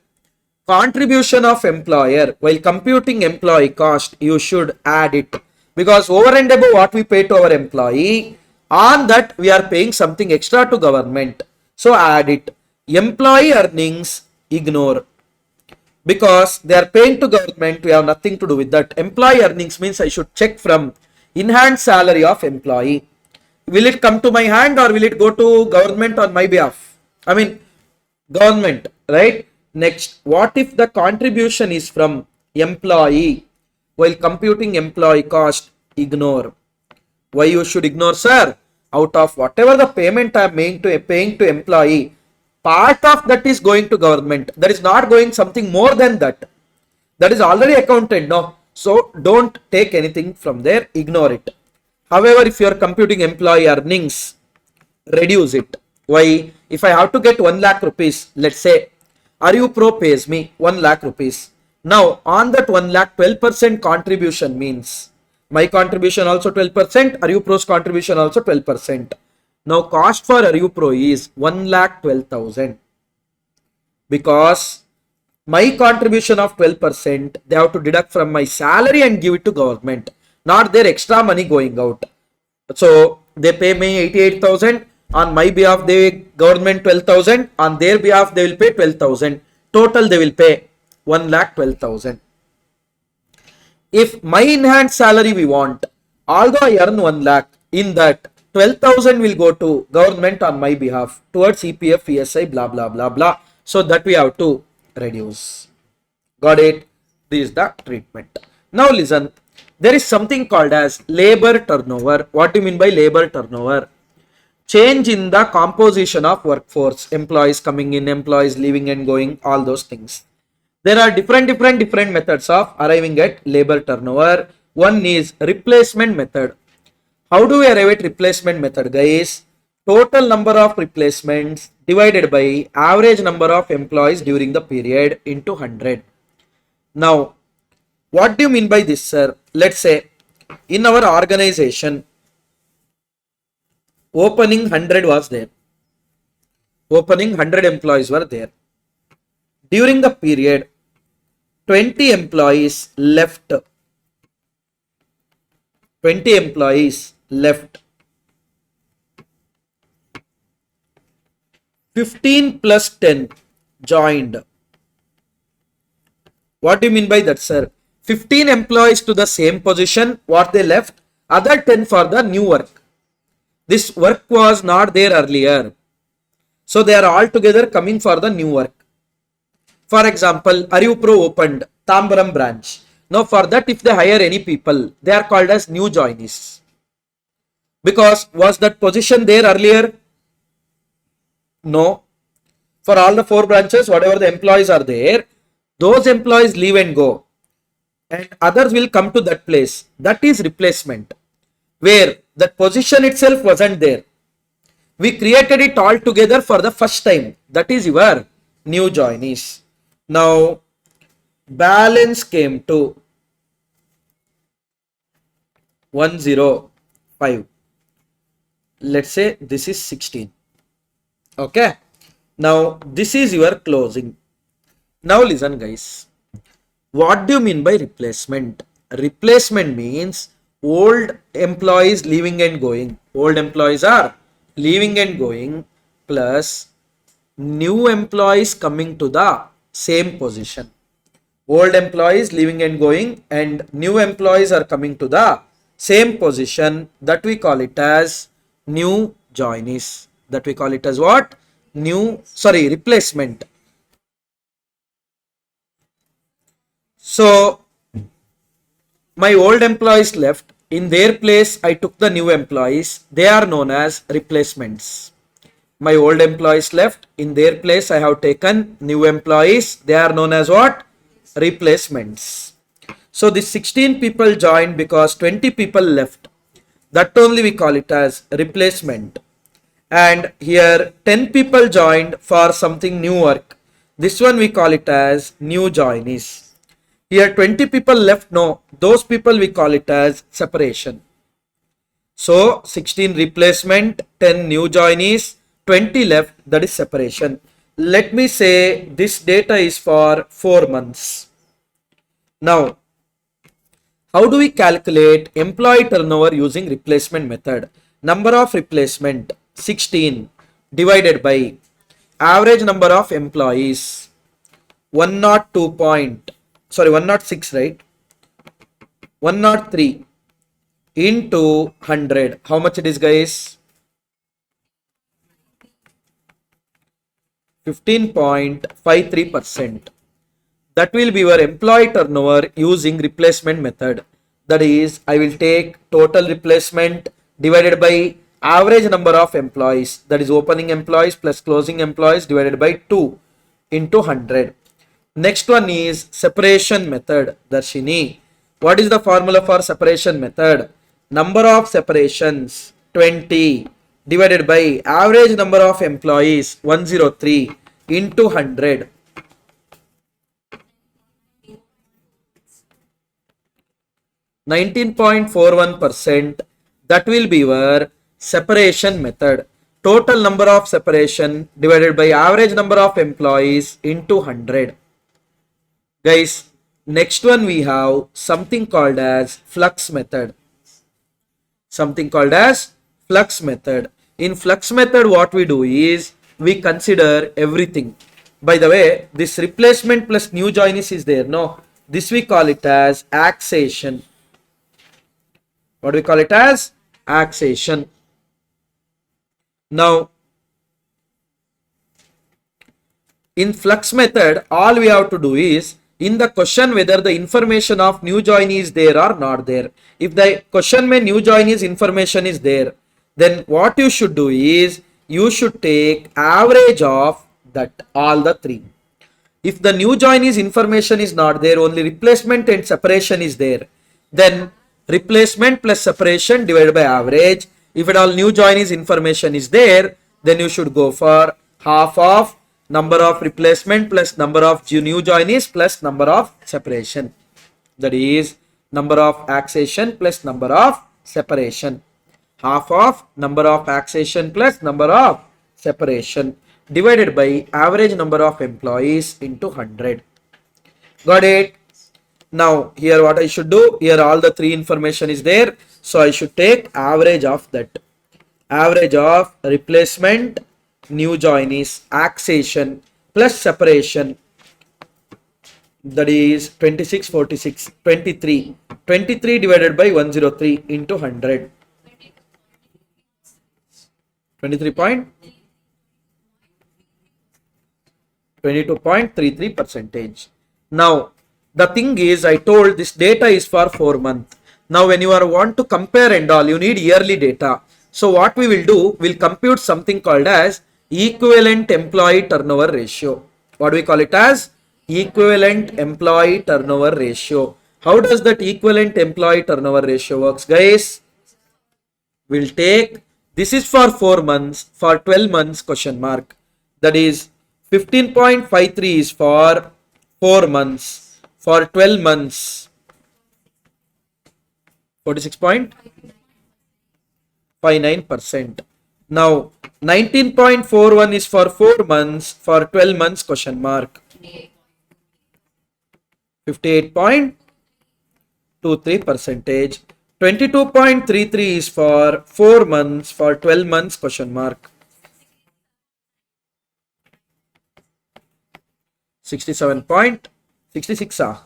Contribution of employer. While computing employee cost, you should add it, because over and above what we pay to our employee, on that we are paying something extra to government. So add it. Employee earnings, ignore, because they are paying to government, we have nothing to do with that. Employee earnings means I should check from enhanced salary of employee. Will it come to my hand or will it go to government on my behalf? I mean government, right? Next, what if the contribution is from employee? While computing employee cost, ignore. Why you should ignore, sir? Out of whatever the payment I am paying to employee, part of that is going to government. That is not going something more than that. That is already accounted, no? So don't take anything from there, ignore it. However, if you are computing employee earnings, reduce it. Why? If I have to get 1 lakh rupees, let's say ArivuPro pays me 1 lakh rupees. Now on that 1 lakh, 12% contribution means my contribution also 12%, ArivuPro's contribution also 12%. Now cost for ArivuPro is 1,12,000, because my contribution of 12%, they have to deduct from my salary and give it to government, not their extra money going out. So they pay me 88,000, On my behalf, government 12,000. On their behalf, they will pay 12,000. Total, they will pay 1,12,000. If my enhanced salary we want, although I earn 1 lakh, in that 12,000 will go to government on my behalf towards EPF, ESI, blah, blah, blah, blah. So that we have to reduce. Got it? This is the treatment. Now listen, there is something called as labor turnover. What do you mean by labor turnover? Change in the composition of workforce, employees coming in, employees leaving and going, all those things. There are different methods of arriving at labor turnover. One is replacement method. How do we arrive at replacement method, guys? Total number of replacements divided by average number of employees during the period into 100. Now, what do you mean by this, sir? Let's say in our organization, opening 100 was there. Opening 100 employees were there. During the period, 20 employees left. 20 employees left. 15 plus 10 joined. What do you mean by that, sir? 15 employees to the same position, what they left, other 10 for the new work. This work was not there earlier. So they are all together coming for the new work. For example, ArivuPro opened Tambaram branch. Now for that, if they hire any people, they are called as new joinees. Because was that position there earlier? No. For all the 4 branches, whatever the employees are there, those employees leave and go. And others will come to that place. That is replacement. Where that position itself wasn't there. We created it all together for the first time. That is your new joinees. Now, balance came to 105. Let's say this is 16. Okay. Now, this is your closing. Now, listen, guys. What do you mean by replacement? Replacement means old employees leaving and going. Old employees are leaving and going plus new employees coming to the same position. Old employees leaving and going and new employees are coming to the same position. That we call it as new joinees. That we call it as what? Replacement. So, my old employees left. In their place, I took the new employees. They are known as replacements. My old employees left. In their place, I have taken new employees. They are known as what? Replacements. So, the 16 people joined because 20 people left. That only we call it as replacement. And here 10 people joined for something new work. This one we call it as new joinees. Here 20 people left, no, those people we call it as separation. So 16 replacement, 10 new joinees, 20 left, that is separation. Let me say this data is for 4 months. Now, how do we calculate employee turnover using replacement method? Number of replacement 16 divided by average number of employees 106, right? 103 into 100. How much it is, guys? 15.53%. That will be your employee turnover using replacement method. That is, I will take total replacement divided by average number of employees. That is opening employees plus closing employees divided by 2 into 100. Next one is separation method. Darshini, what is the formula for separation method? Number of separations 20 divided by average number of employees 103 into 100. 19.41%. That will be your separation method. Total number of separation divided by average number of employees into 100. Guys, next one we have something called as flux method. Something called as flux method. In flux method, what we do is we consider everything. By the way, this replacement plus new joinees is there. No, this we call it as accession. What do we call it as? Accession. Now, in flux method, all we have to do is in the question whether the information of new joinee is there or not there. If the question mein new joinee's information is there, then what you should do is you should take average of that all the three. If the new joinee's information is not there, only replacement and separation is there, then replacement plus separation divided by average. If at all new joinee's information is there, then you should go for half of number of replacement plus number of new joinees plus number of separation. That is number of accession plus number of separation. Half of number of accession plus number of separation divided by average number of employees into 100. Got it? Now here what I should do, here all the three information is there, so I should take average of that. Average of replacement, new joinees, accession plus separation, that is 26, 46, 23. 23 divided by 103 into 100. 22.33%. Now, the thing is, I told this data is for 4 months. Now, when you want to compare and all, you need yearly data. So, what we will do, we'll compute something called as equivalent employee turnover ratio. What do we call it as? Equivalent employee turnover ratio. How does that equivalent employee turnover ratio works, guys? We'll take, this is for 4 months, for 12 months question mark. That is 15.53 is for 4 months, for 12 months 46.59%. Now 19.41 is for 4 months, for 12 months question mark 58.23%. 22.33 is for 4 months, for 12 months question mark 67.66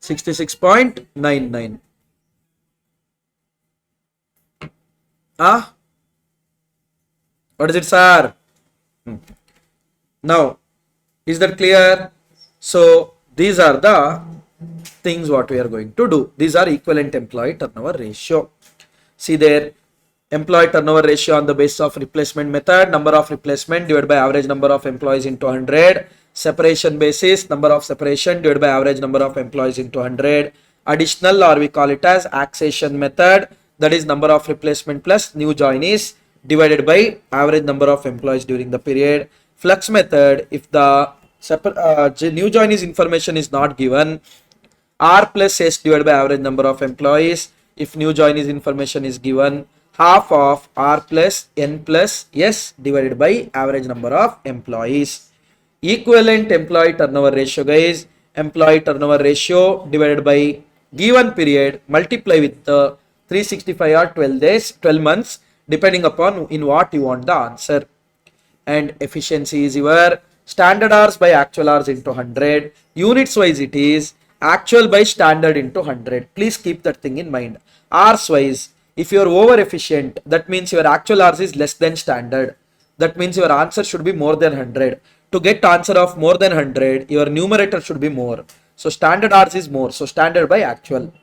66.99. What is it, sir? Now, is that clear? So these are the things what we are going to do. These are equivalent employee turnover ratio. See there, employee turnover ratio on the basis of replacement method, number of replacement divided by average number of employees into 100. Separation basis, number of separation divided by average number of employees into 100. Additional, or we call it as accession method, that is number of replacement plus new joinees divided by average number of employees during the period. Flux method, if the new joinees information is not given, R plus S divided by average number of employees. If new joinees information is given, half of R plus N plus S divided by average number of employees. Equivalent employee turnover ratio, guys, employee turnover ratio divided by given period, multiply with the 365 or 12 days, 12 months, depending upon in what you want the answer. And efficiency is your standard hours by actual hours into 100. Units wise it is actual by standard into 100. Please keep that thing in mind. Hours wise, if you are over efficient, that means your actual hours is less than standard. That means your answer should be more than 100. To get answer of more than 100, your numerator should be more. So standard hours is more. So standard by actual.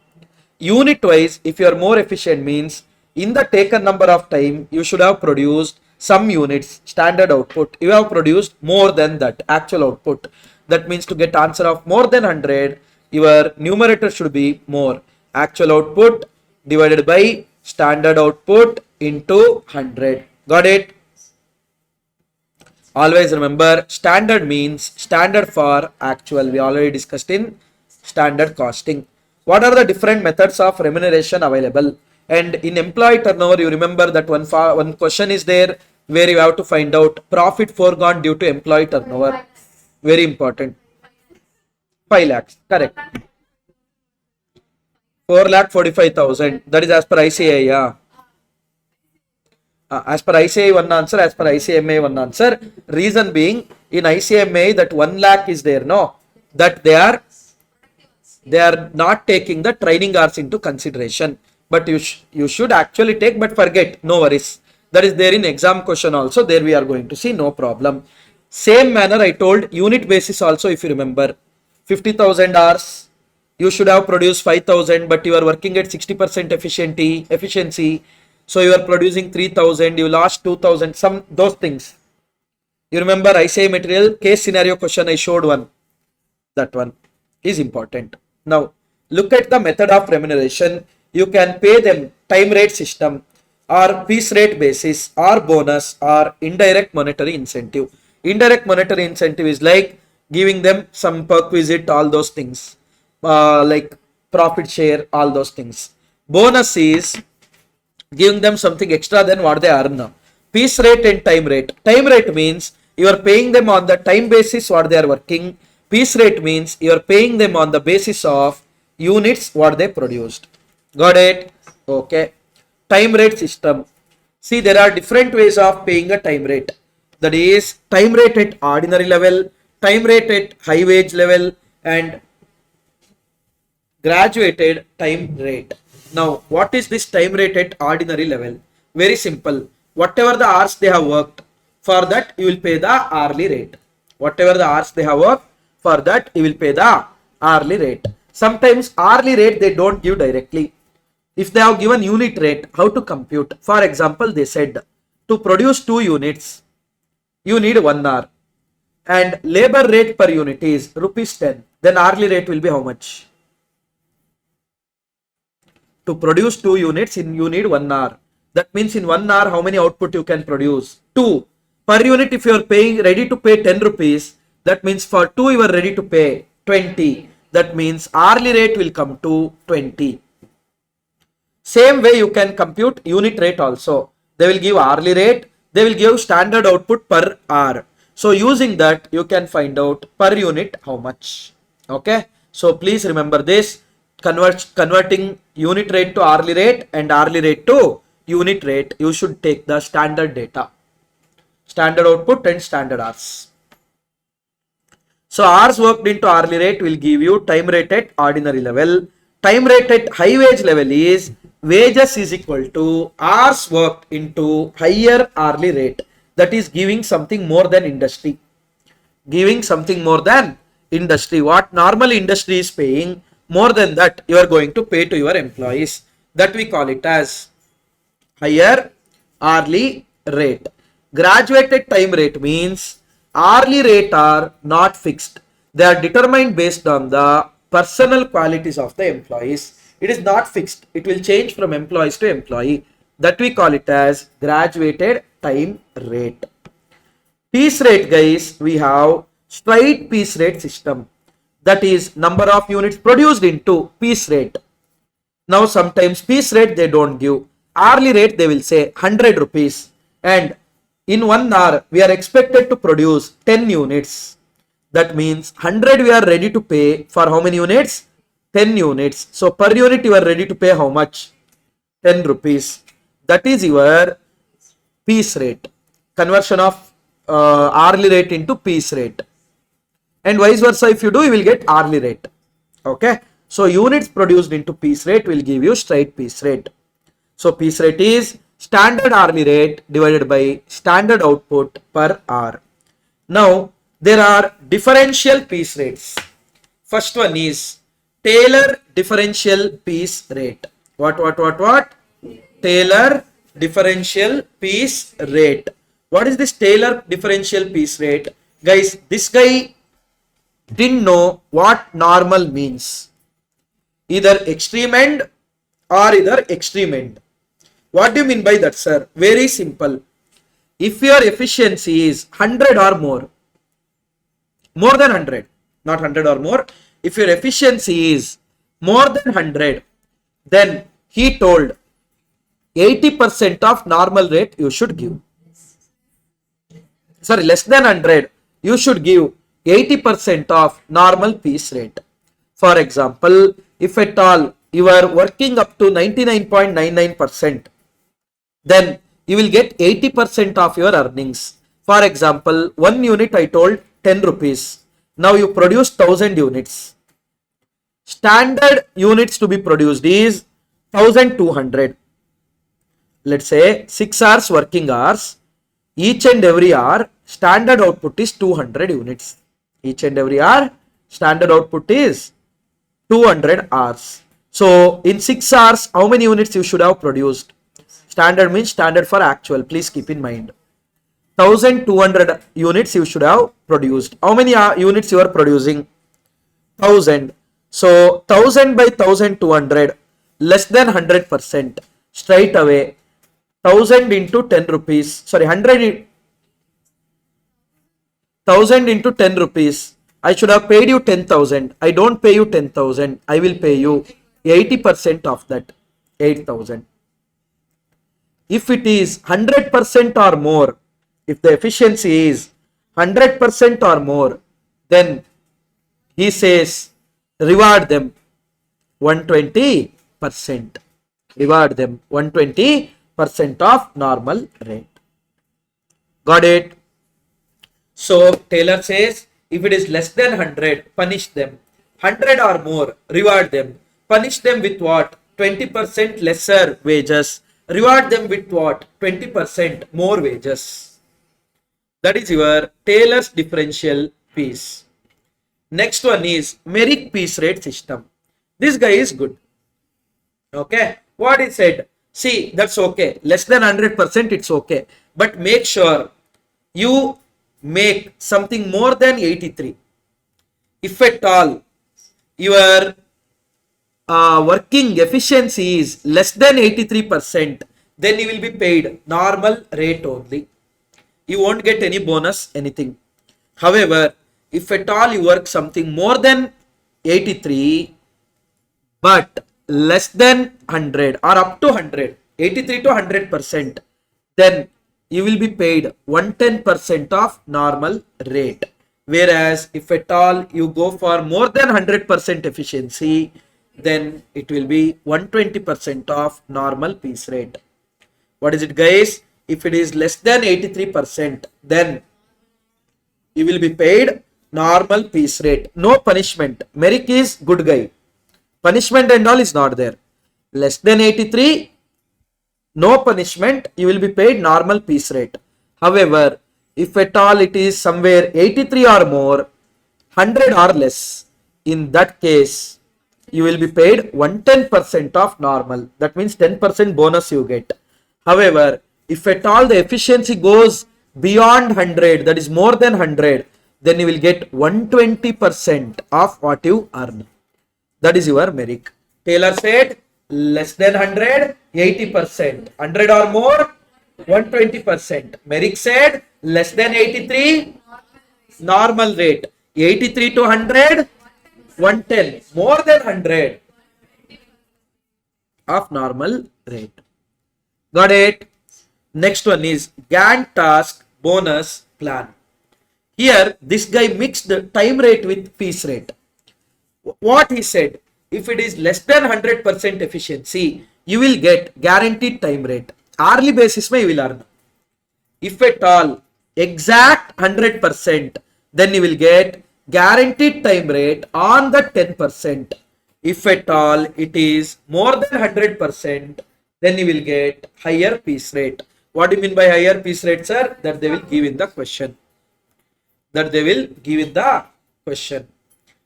Unit wise, if you are more efficient, means in the taken number of time, you should have produced some units, standard output. You have produced more than that actual output. That means to get answer of more than 100, your numerator should be more. Actual output divided by standard output into 100. Got it? Always remember, standard means standard for actual. We already discussed in standard costing. What are the different methods of remuneration available? And in employee turnover, you remember that one question is there where you have to find out profit foregone due to employee turnover. Very important. 5 lakhs. Correct. 4,45,000. That is as per ICA. Yeah. As per ICA one answer, as per ICMA one answer. Reason being, in ICMA that 1 lakh is there, no, that they are not taking the training hours into consideration. But you should actually take, but forget, no worries. That is there in exam question also. There we are going to see, no problem. Same manner I told, unit basis also, if you remember, 50,000 hours, you should have produced 5,000, but you are working at 60% efficiency. So you are producing 3,000, you lost 2,000, some those things. You remember ICA material case scenario question I showed one. That one is important. Now look at the method of remuneration. You can pay them time rate system or piece rate basis or bonus or indirect monetary incentive. Indirect monetary incentive is like giving them some perquisite, all those things, like profit share, all those things. Bonus is giving them something extra than what they earn. Piece rate and time rate. Time rate means you are paying them on the time basis what they are working. Piece rate means you are paying them on the basis of units what they produced. Got it? Okay. Time rate system. See, there are different ways of paying a time rate. That is time rate at ordinary level, time rate at high wage level, and graduated time rate. Now, what is this time rate at ordinary level? Very simple. Whatever the hours they have worked, for that you will pay the hourly rate. Whatever the hours they have worked, for that you will pay the hourly rate. Sometimes hourly rate they don't give directly. If they have given unit rate, how to compute? For example, they said to produce 2 units, you need 1 hour. And labor rate per unit is ₹10. Then hourly rate will be how much? To produce 2 units, you need 1 hour. That means in 1 hour, how many output you can produce? 2. Per unit, if you are paying, ready to pay 10 rupees, that means for 2 you are ready to pay 20. That means hourly rate will come to 20. Same way you can compute unit rate also. They will give hourly rate, they will give standard output per hour. So using that, you can find out per unit how much. Okay. So please remember this. Converting unit rate to hourly rate and hourly rate to unit rate, you should take the standard data, standard output and standard hours. So hours worked into hourly rate will give you time rate at ordinary level. Time rate at high wage level is wages is equal to hours worked into higher hourly rate. That is giving something more than industry. Giving something more than industry. What normal industry is paying, more than that you are going to pay to your employees. That we call it as higher hourly rate. Graduated time rate means hourly rate are not fixed. They are determined based on the personal qualities of the employees. It is not fixed. It will change from employees to employee. That we call it as graduated time rate. Piece rate, guys, we have straight piece rate system. That is number of units produced into piece rate. Now sometimes piece rate they don't give. Hourly rate they will say 100 rupees. And in 1 hour we are expected to produce 10 units. That means 100 we are ready to pay for how many units? 10 units. So per unit you are ready to pay how much? 10 rupees. That is your piece rate. Conversion of hourly rate into piece rate. And vice versa, if you do, you will get hourly rate. Okay. So units produced into piece rate will give you straight piece rate. So piece rate is standard hourly rate divided by standard output per hour. Now there are differential piece rates. First one is Taylor differential piece rate. What? Taylor differential piece rate. What is this Taylor differential piece rate? Guys, this guy didn't know what normal means. Either extreme end or either extreme end. What do you mean by that, sir? Very simple. If your efficiency is 100 or more than 100, not 100 or more, if your efficiency is more than 100, then he told 80% of normal rate you should give. Sorry, less than 100, you should give 80% of normal piece rate. For example, if at all you are working up to 99.99%, then you will get 80% of your earnings. For example, 1 unit I told 10 rupees. Now you produce 1000 units. Standard units to be produced is 1200. Let's say 6 hours working hours. Each and every hour standard output is 200 units. Each and every hour standard output is 200 hours. So in 6 hours, how many units you should have produced? Standard means standard for actual. Please keep in mind. 1200 units you should have produced. How many units you are producing? 1000. So 1000 by 1200, less than 100%. Straight away, 1000 into 10 rupees. Sorry, 1000 into 10 rupees. I should have paid you 10,000. I don't pay you 10,000. I will pay you 80% of that, 8,000. If it is 100% or more, if the efficiency is 100% or more, then he says reward them 120%. Reward them 120% of normal rate. Got it? So Taylor says if it is less than 100, punish them. 100 or more, reward them. Punish them with what? 20% lesser wages. Reward them with what? 20% more wages. That is your Taylor's differential piece. Next one is Merrick piece rate system. This guy is good. Okay. What he said? See, that's okay. Less than 100%, it's okay. But make sure you make something more than 83. If at all your working efficiency is less than 83%, then you will be paid normal rate only. You won't get any bonus, anything. However, if at all you work something more than 83, but less than 100 or up to 100, 83 to 100%, then you will be paid 110% of normal rate. Whereas if at all you go for more than 100% efficiency, then it will be 120% of normal piece rate. What is it, guys? If it is less than 83%, then you will be paid normal piece rate. No punishment. Merrick is good guy. Punishment and all is not there. Less than 83, no punishment. You will be paid normal piece rate. However, if at all it is somewhere 83 or more, 100 or less, in that case, you will be paid 110% of normal. That means 10% bonus you get. However, if at all the efficiency goes beyond 100, that is more than 100, then you will get 120% of what you earn. That is your Merrick. Taylor said less than 100, 80%. 100 or more, 120%. Merrick said less than 83, normal rate. 83 to 100, 110. More than 100 of normal rate. Got it? Next one is Gantt task bonus plan. Here, this guy mixed the time rate with piece rate. What he said, if it is less than 100% efficiency, you will get guaranteed time rate. Hourly basis mein you will earn. If at all exact 100%, then you will get guaranteed time rate on the 10%. If at all it is more than 100%, then you will get higher piece rate. What do you mean by higher piece rate, sir? That they will give in the question.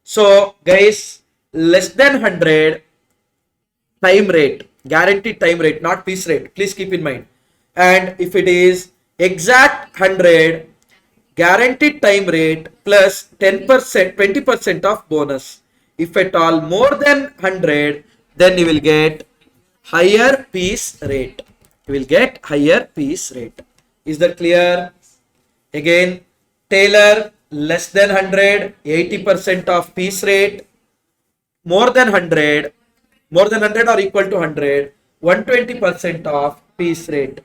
So guys, less than 100 time rate, guaranteed time rate, not piece rate. Please keep in mind. And if it is exact 100, guaranteed time rate plus 10%, 20% of bonus. If at all more than 100, then you will get higher piece rate. You will get higher piece rate. Is that clear? Again, Taylor less than 100, 80% of piece rate. More than 100 or equal to 100, 120% of piece rate.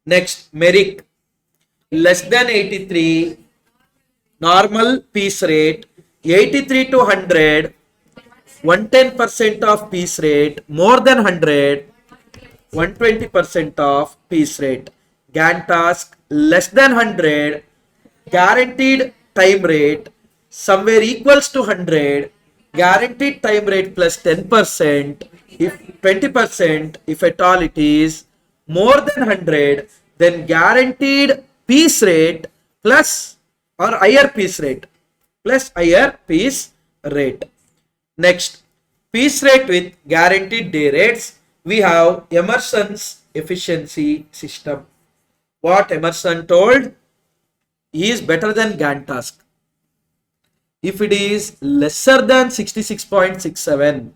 Next, Merrick less than 83, normal piece rate. 83 to 100, 110% of piece rate. More than 100, 120% of piece rate. Gantt task less than 100, guaranteed time rate somewhere equals to 100, guaranteed time rate plus 10%, if 20%, if at all it is more than 100, then guaranteed piece rate plus or higher piece rate plus higher piece rate. Next, piece rate with guaranteed day rates. We have Emerson's efficiency system. What Emerson told? He is better than Gantt task. If it is lesser than 66.67,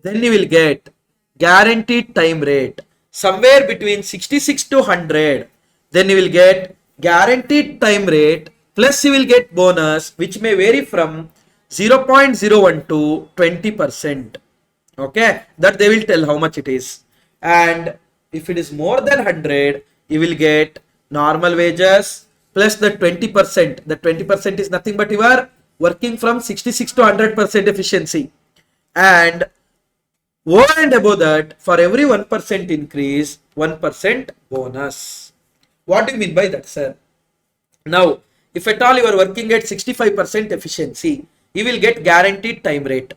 then you will get guaranteed time rate somewhere between 66 to 100. Then you will get guaranteed time rate plus you will get bonus which may vary from 0.01 to 20%. Okay, that they will tell how much it is. And if it is more than 100, you will get normal wages plus the 20%. The 20% is nothing but you are working from 66 to 100% efficiency. And over and above that, for every 1% increase, 1% bonus. What do you mean by that, sir? Now, if at all you are working at 65% efficiency, you will get guaranteed time rate.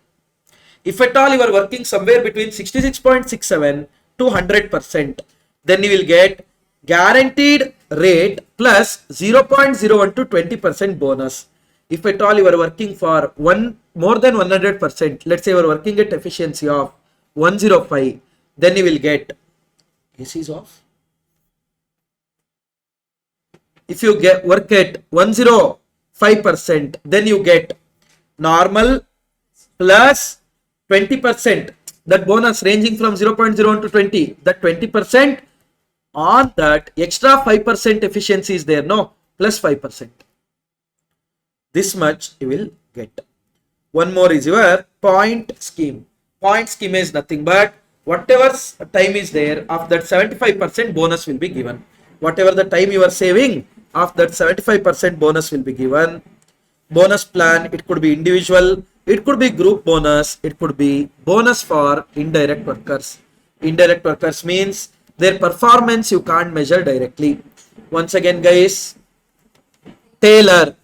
If at all you are working somewhere between 66.67 to 100%, then you will get guaranteed rate plus 0.01 to 20% bonus. If at all you are working for more than 100%, let's say you are working at efficiency of 105, then you will get AC is off. If you work at 105%, then you get normal plus 20%. That bonus ranging from 0.01 to 20. That 20% on that extra 5% efficiency is there, no, plus 5%. This much you will get. One more is your point scheme. Point scheme is nothing but whatever time is there, of that 75% bonus will be given. Whatever the time you are saving, of that 75% bonus will be given. Bonus plan, it could be individual, it could be group bonus, it could be bonus for indirect workers. Indirect workers means their performance you can't measure directly. Once again, guys, tailor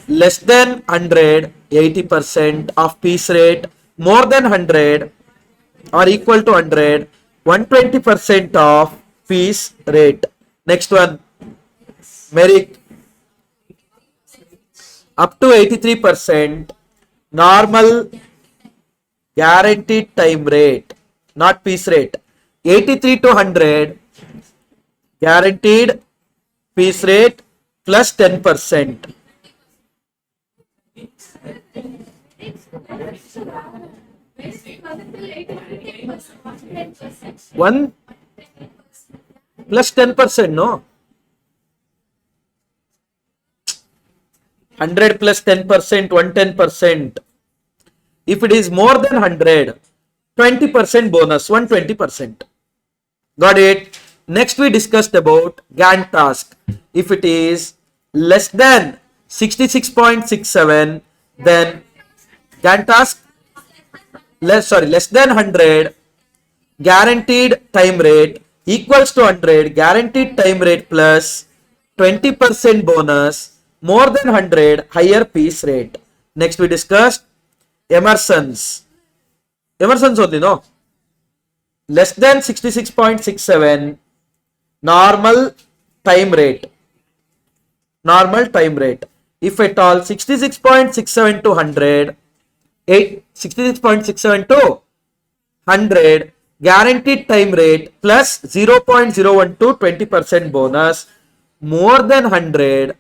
less than 100, 80% of piece rate, more than 100 or equal to 100, 120% of piece rate. Next one, Merrick, up to 83%, normal guaranteed time rate, not piece rate. 83 to 100, guaranteed piece rate plus 10%. One plus 10%, no? 100 plus 10%, 110%. If it is more than 100, 20% bonus, 120%. Got it? Next we discussed about Gantt task. If it is less than 66.67, then Gantt task less than 100, guaranteed time rate equals to 100, guaranteed time rate plus 20% bonus, more than 100, higher piece rate. Next we discussed Emerson's only, no? Less than 66.67, normal time rate. If at all 66.67 to 100, 66.67 to 100, guaranteed time rate plus 0.01 to 20% bonus, more than 100,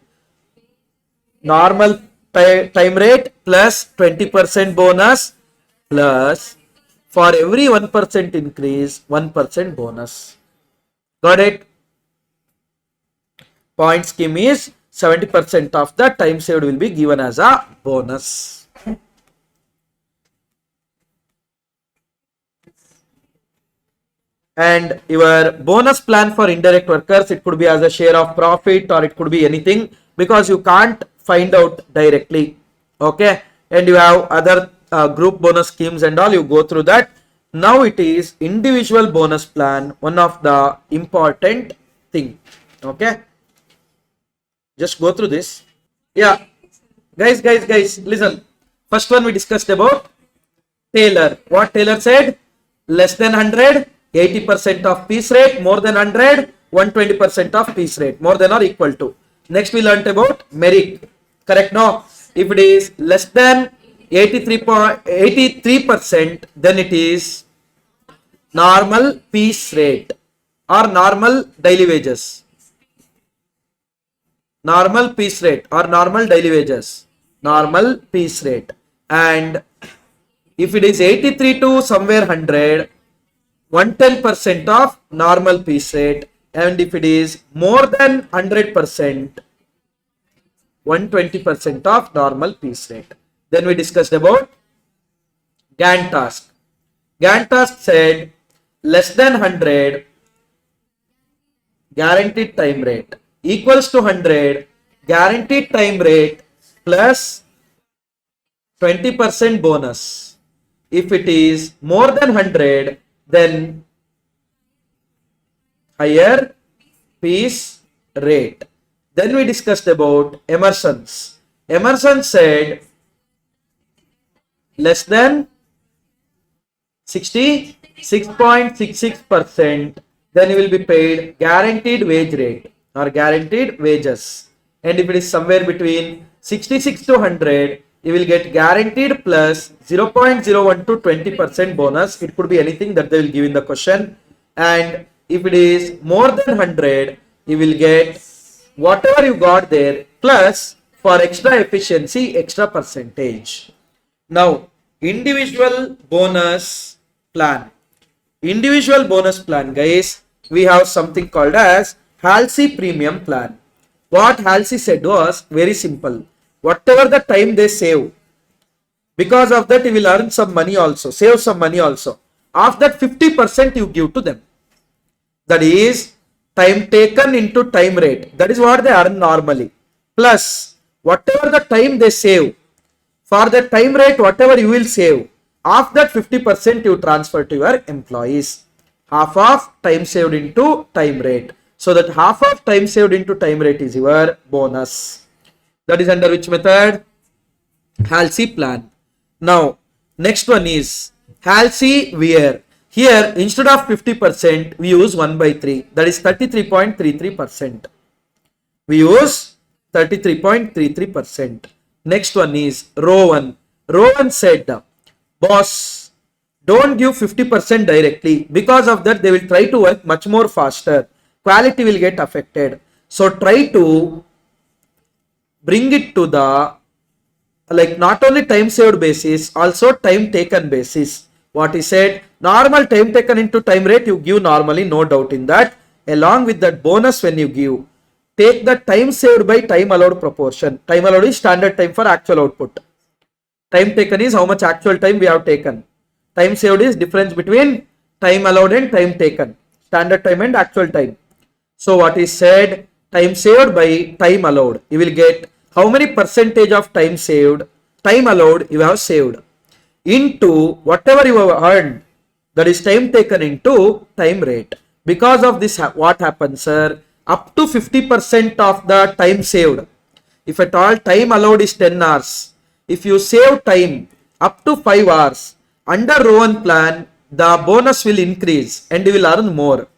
normal time rate plus 20% bonus plus for every 1% increase, 1% bonus. Got it? Point scheme is 70% of the time saved will be given as a bonus. And your bonus plan for indirect workers, it could be as a share of profit or it could be anything, because you can't find out directly. Okay, and you have other group bonus schemes and all, you go through that. Now it is individual bonus plan, one of the important thing. Okay, just go through this. Yeah, guys, listen. First one we discussed about Taylor. What Taylor said? Less than 100, 80% of piece rate, more than 100, 120% of piece rate, more than or equal to. Next we learnt about Merrick. Correct? No. If it is less than 83%, then it is normal piece rate or normal daily wages. Normal piece rate or normal daily wages. Normal piece rate. And if it is 83 to somewhere 100, 110% of normal piece rate. And if it is more than 100%, 120% of normal piece rate. Then we discussed about Gantt task. Gantt task said less than 100 guaranteed time rate equals to 100 guaranteed time rate plus 20% bonus. If it is more than 100, then higher piece rate. Then we discussed about Emerson's. Emerson said less than 66.66%, then you will be paid guaranteed wage rate or guaranteed wages. And if it is somewhere between 66 to 100, you will get guaranteed plus 0.01 to 20% bonus. It could be anything that they will give in the question. And if it is more than 100, you will get whatever you got there plus for extra efficiency, extra percentage. Now, individual bonus plan. Individual bonus plan, guys, we have something called as Halsey premium plan. What Halsey said was very simple. Whatever the time they save, because of that you will earn some money also, save some money also. Of that 50% you give to them. That is time taken into time rate. That is what they earn normally. Plus whatever the time they save, for the time rate whatever you will save, of that 50% you transfer to your employees. Half of time saved into time rate. So that half of time saved into time rate is your bonus. That is under which method? Halsey plan. Now, next one is Halsey Weir. Here, instead of 50%, we use 1 by 3. That is 33.33%. We use 33.33%. Next one is Rowan. Rowan said, boss, don't give 50% directly. Because of that, they will try to work much more faster. Quality will get affected. So, try to bring it to the not only time saved basis, also time taken basis. What he said, normal time taken into time rate you give normally, no doubt in that. Along with that bonus when you give, take the time saved by time allowed proportion. Time allowed is standard time for actual output. Time taken is how much actual time we have taken. Time saved is difference between time allowed and time taken. Standard time and actual time. So what is said, time saved by time allowed. You will get how many percentage of time saved, time allowed you have saved into whatever you have earned. That is time taken into time rate. Because of this, what happens, sir? Up to 50% of the time saved. If at all time allowed is 10 hours, if you save time up to 5 hours, under Rowan plan, the bonus will increase and you will earn more.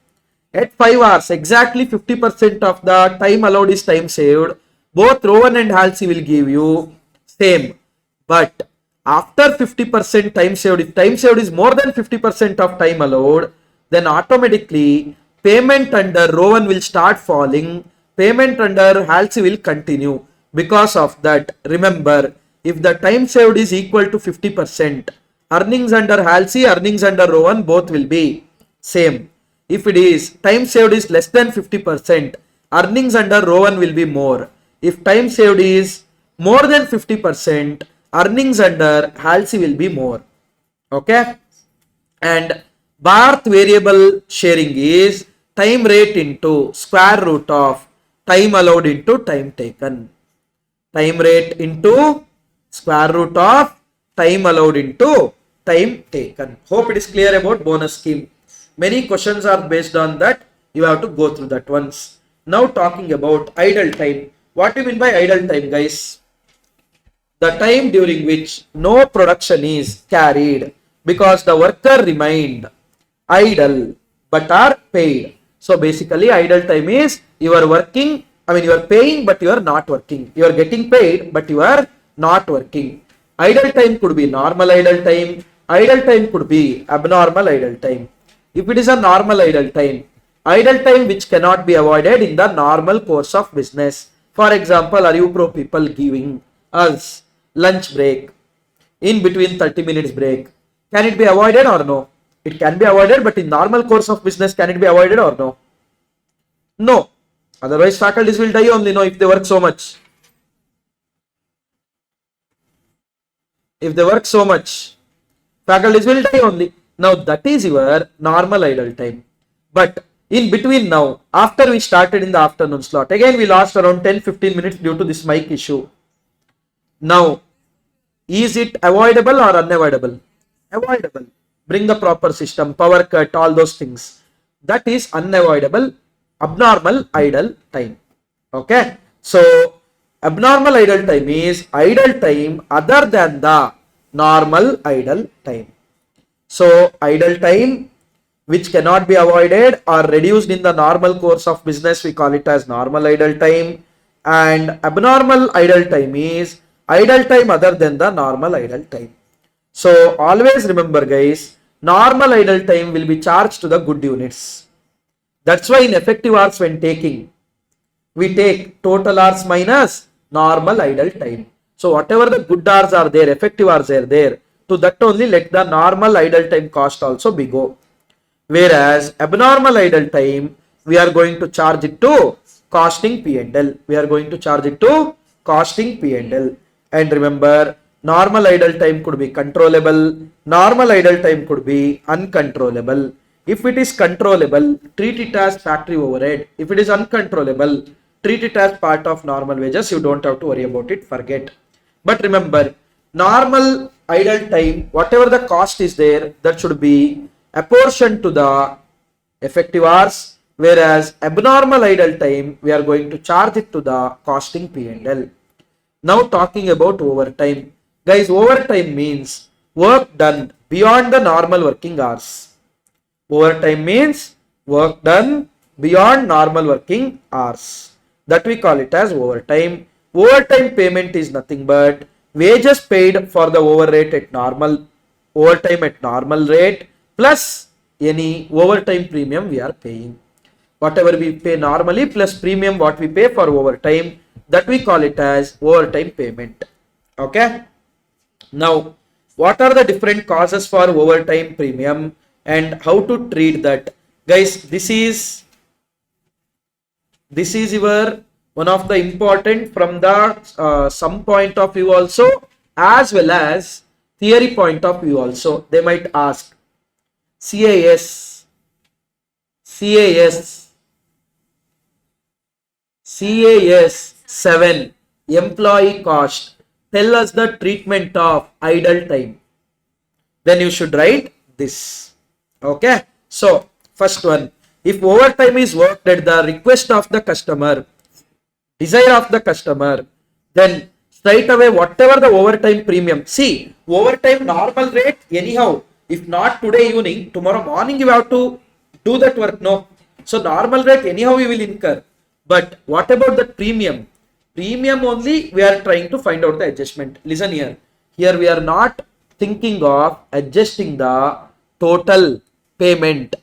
At 5 hours, exactly 50% of the time allowed is time saved. Both Rowan and Halsey will give you same. But after 50% time saved, if time saved is more than 50% of time allowed, then automatically payment under Rowan will start falling. Payment under Halsey will continue. Because of that, remember, if the time saved is equal to 50%, earnings under Halsey, earnings under Rowan, both will be same. If it is time saved is less than 50%, earnings under Rowan will be more. If time saved is more than 50%, earnings under Halsey will be more. Okay? And Barth variable sharing is time rate into square root of time allowed into time taken. Time rate into square root of time allowed into time taken. Hope it is clear about bonus scheme. Many questions are based on that. You have to go through that once. Now talking about idle time. What do you mean by idle time, guys? The time during which no production is carried because the worker remained idle but are paid. So basically idle time is you are working, you are paying but you are not working. You are getting paid but you are not working. Idle time could be normal idle time. Idle time could be abnormal idle time. If it is a normal idle time which cannot be avoided in the normal course of business. For example, ArivuPro people giving us lunch break in between 30 minutes break. Can it be avoided or no? It can be avoided, but in normal course of business, can it be avoided or no? No. Otherwise, faculties will die only, no, if they work so much. If they work so much, faculties will die only. Now, that is your normal idle time. But in between now, after we started in the afternoon slot, again we lost around 10-15 minutes due to this mic issue. Now, is it avoidable or unavoidable? Avoidable. Bring the proper system, power cut, all those things. That is unavoidable, abnormal idle time. Okay. So, abnormal idle time is idle time other than the normal idle time. So, idle time which cannot be avoided or reduced in the normal course of business, we call it as normal idle time. And abnormal idle time is idle time other than the normal idle time. So always remember guys, normal idle time will be charged to the good units. That's why in effective hours when taking, we take total hours minus normal idle time. So whatever the good hours are there, effective hours are there, to that only let the normal idle time cost also be go. Whereas abnormal idle time, we are going to charge it to costing P&L. We are going to charge it to costing P&L. And remember, normal idle time could be controllable. Normal idle time could be uncontrollable. If it is controllable, treat it as factory overhead. If it is uncontrollable, treat it as part of normal wages. You don't have to worry about it. Forget. But remember, normal idle time, whatever the cost is there, that should be apportioned to the effective hours, whereas abnormal idle time, we are going to charge it to the costing P&L. Now talking about overtime. Guys, overtime means work done beyond the normal working hours. Overtime means work done beyond normal working hours. That we call it as overtime. Overtime payment is nothing but wages paid for the overtime at normal rate plus any overtime premium we are paying. Whatever we pay normally plus premium what we pay for overtime, that we call it as overtime payment. Okay. Now, what are the different causes for overtime premium and how to treat that? Guys, this is your one of the important from the some point of view also, as well as theory point of view also. They might ask CAS 7 employee cost. Tell us the treatment of idle time. Then you should write this. Okay. So first one, if overtime is worked at the request of the customer, desire of the customer, then straight away whatever the overtime premium. See, overtime normal rate anyhow. If not today evening, tomorrow morning you have to do that work. No. So normal rate anyhow you will incur. But what about the premium? Premium only we are trying to find out the adjustment. Listen here. Here we are not thinking of adjusting the total payment,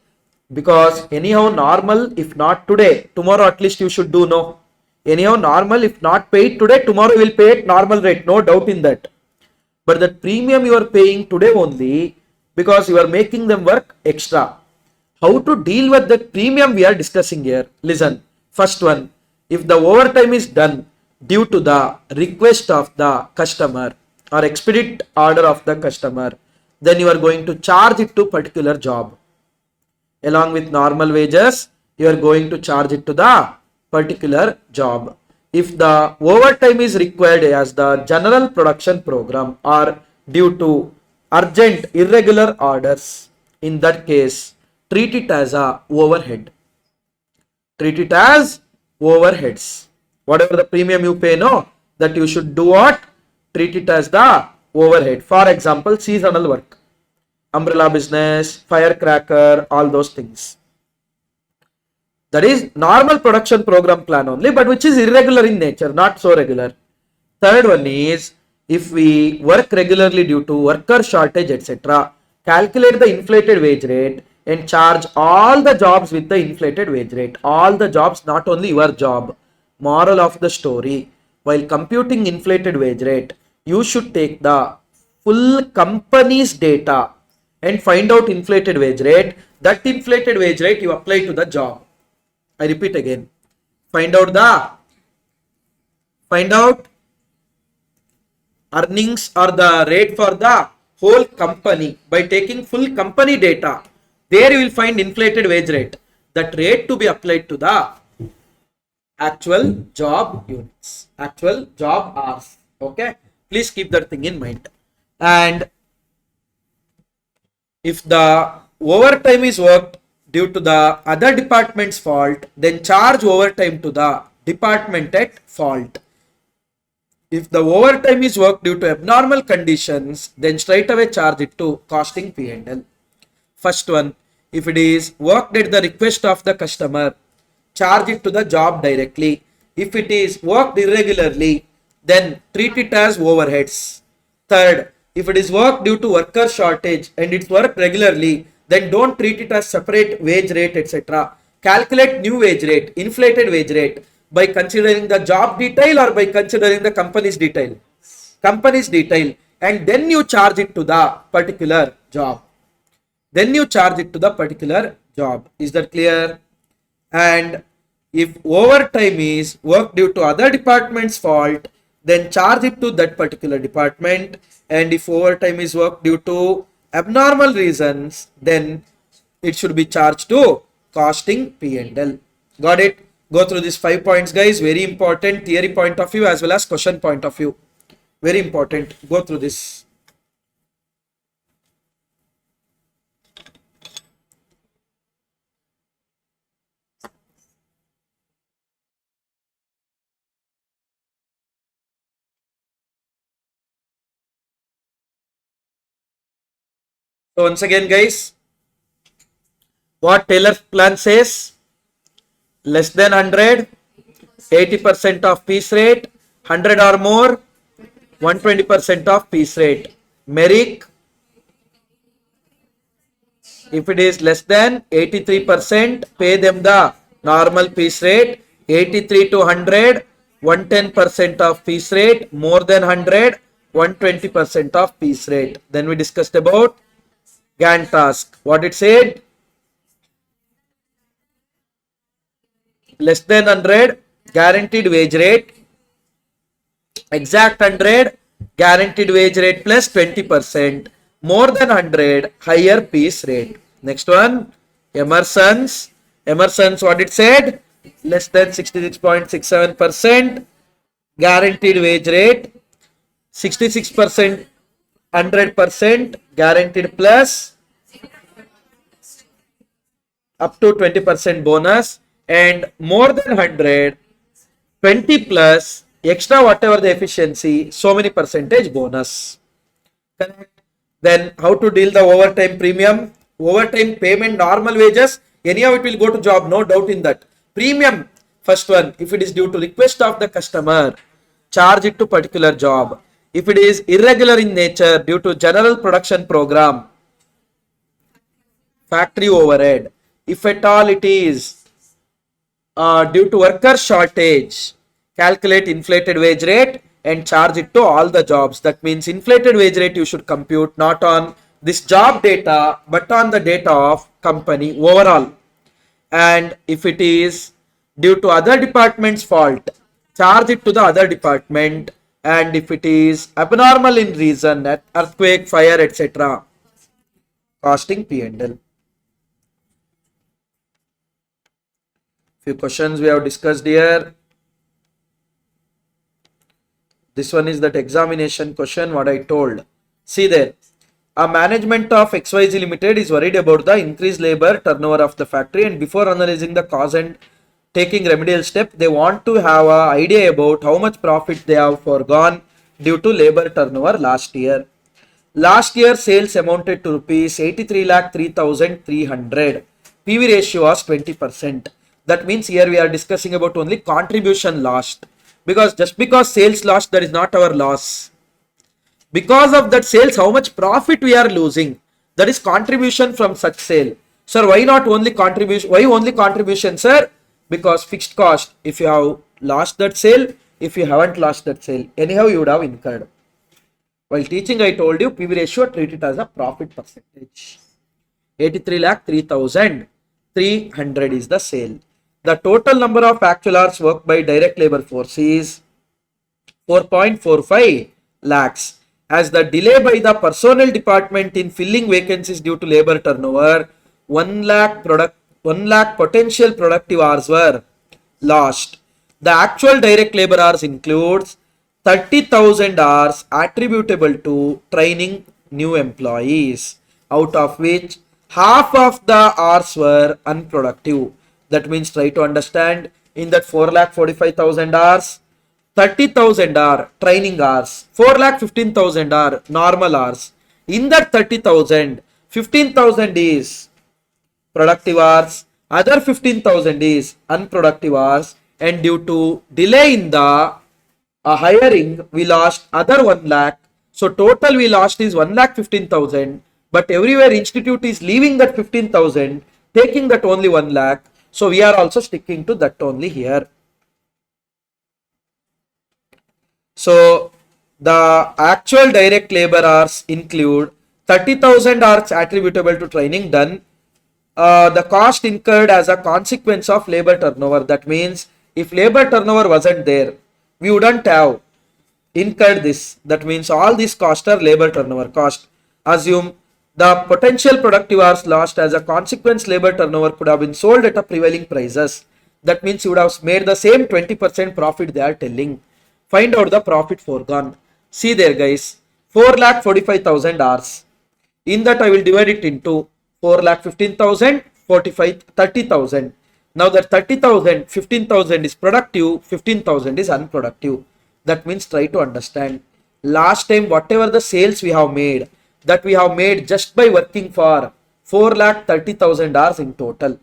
because anyhow normal, if not today, tomorrow at least you should do. No. Anyhow normal, if not paid today, tomorrow you will pay at normal rate. No doubt in that. But that premium you are paying today only because you are making them work extra. How to deal with that premium we are discussing here. Listen. First one, if the overtime is done due to the request of the customer or expedite order of the customer, then you are going to charge it to particular job. Along with normal wages, you are going to charge it to the particular job. If the overtime is required as the general production program or due to urgent, irregular orders. In that case, treat it as a overhead. Treat it as overheads. Whatever the premium you pay, no, that you should do what? Treat it as the overhead. For example, seasonal work, umbrella business, firecracker, all those things. That is normal production program plan only, but which is irregular in nature, not so regular. Third one is, if we work regularly due to worker shortage, etc., calculate the inflated wage rate and charge all the jobs with the inflated wage rate. All the jobs, not only your job. Moral of the story, while computing inflated wage rate, you should take the full company's data and find out inflated wage rate. That inflated wage rate you apply to the job. I repeat again. Find out earnings or the rate for the whole company by taking full company data. There you will find inflated wage rate. That rate to be applied to the actual job units, actual job hours. Okay, please keep that thing in mind. And if the overtime is worked due to the other department's fault, then charge overtime to the department at fault. If the overtime is worked due to abnormal conditions, then straight away charge it to costing P&L. First one, if it is worked at the request of the customer, charge it to the job directly. If it is worked irregularly, then treat it as overheads. Third, if it is worked due to worker shortage and it's worked regularly, then don't treat it as separate wage rate, etc. Calculate new wage rate, inflated wage rate, by considering the job detail or by considering the company's detail. Company's detail, and then you charge it to the particular job. Is that clear? And if overtime is work due to other department's fault, then charge it to that particular department. And if overtime is work due to abnormal reasons, then it should be charged to costing P&L. Got it? Go through these 5 points, guys. Very important, theory point of view as well as question point of view. Very important. Go through this. So once again, guys, what Taylor's plan says, less than 100, 80% of piece rate, 100 or more, 120% of piece rate. Merrick, if it is less than 83%, pay them the normal piece rate. 83 to 100, 110% of piece rate. More than 100, 120% of piece rate. Then we discussed about Gantt task. What it said? Less than 100, guaranteed wage rate. Exact 100, guaranteed wage rate plus 20%. More than 100, higher piece rate. Next one, Emerson's. What it said? Less than 66.67%, guaranteed wage rate. 66%, 100%, guaranteed plus up to 20% bonus. And more than 100, 20 plus extra whatever the efficiency, so many percentage bonus. Correct? Then how to deal the overtime premium? Overtime payment, normal wages, anyhow it will go to job, no doubt in that. Premium, first one, if it is due to request of the customer, charge it to particular job. If it is irregular in nature due to general production program, factory overhead. If at all it is due to worker shortage, calculate inflated wage rate and charge it to all the jobs. That means inflated wage rate you should compute not on this job data but on the data of company overall. And if it is due to other department's fault, charge it to the other department. And if it is abnormal in reason, earthquake, fire, etc., costing P&L. Few questions we have discussed here. This one is that examination question, what I told. See there, A management of XYZ Limited is worried about the increased labor turnover of the factory, and before analyzing the cause and taking remedial step, they want to have an idea about how much profit they have foregone due to labor turnover last year. Last year sales amounted to rupees 83,03,300. PV ratio was 20%. That means here we are discussing about only contribution lost. Because just because sales lost, that is not our loss. Because of that sales, how much profit we are losing, that is contribution from such sale. Sir, why not only contribution? Why only contribution, sir? Because fixed cost, if you have lost that sale, if you haven't lost that sale, anyhow you would have incurred. While teaching, I told you PV ratio, treat it as a profit percentage. 83,03,300 is the sale. The total number of actual hours worked by direct labor force is 4.45 lakhs. As the delay by the personnel department in filling vacancies due to labor turnover, 1 lakh potential productive hours were lost. The actual direct labor hours includes 30,000 hours attributable to training new employees, out of which half of the hours were unproductive. That means try to understand, in that 4,45,000 hours, 30,000 are training hours, 4,15,000 are normal hours. In that 30,000, 15,000 is productive hours, other 15,000 is unproductive hours, and due to delay in the hiring, we lost other 1 lakh. So total we lost is 1,15,000, but everywhere institute is leaving that 15,000, taking that only 1 lakh. So we are also sticking to that only here. So the actual direct labor hours include 30,000 hours attributable to training done. The cost incurred as a consequence of labor turnover. That means if labor turnover wasn't there, we wouldn't have incurred this. That means all these costs are labor turnover cost. Assume the potential productive hours lost as a consequence labor turnover could have been sold at a prevailing prices. That means you would have made the same 20% profit they are telling. Find out the profit foregone. See there guys, 4,45,000 hours. In that I will divide it into 4,15,000, 45, 30,000. Now that 30,000, 15,000 is productive, 15,000 is unproductive. That means try to understand. Last time whatever the sales we have made, that we have made just by working for 4,30,000 hours in total.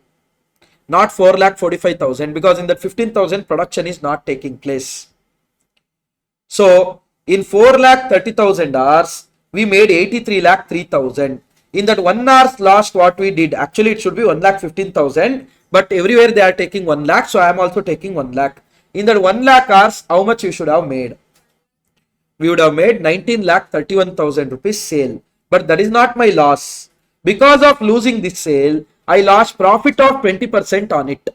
Not 4,45,000, because in that 15,000 production is not taking place. So in 4,30,000 hours, we made 83,03,000. In that 1 hours lost, what we did, actually it should be 1,15,000, but everywhere they are taking 1 lakh, so I am also taking 1 lakh. In that 1 lakh hours, how much you should have made? We would have made 19,31,000 rupees sale, but that is not my loss. Because of losing this sale, I lost profit of 20% on it.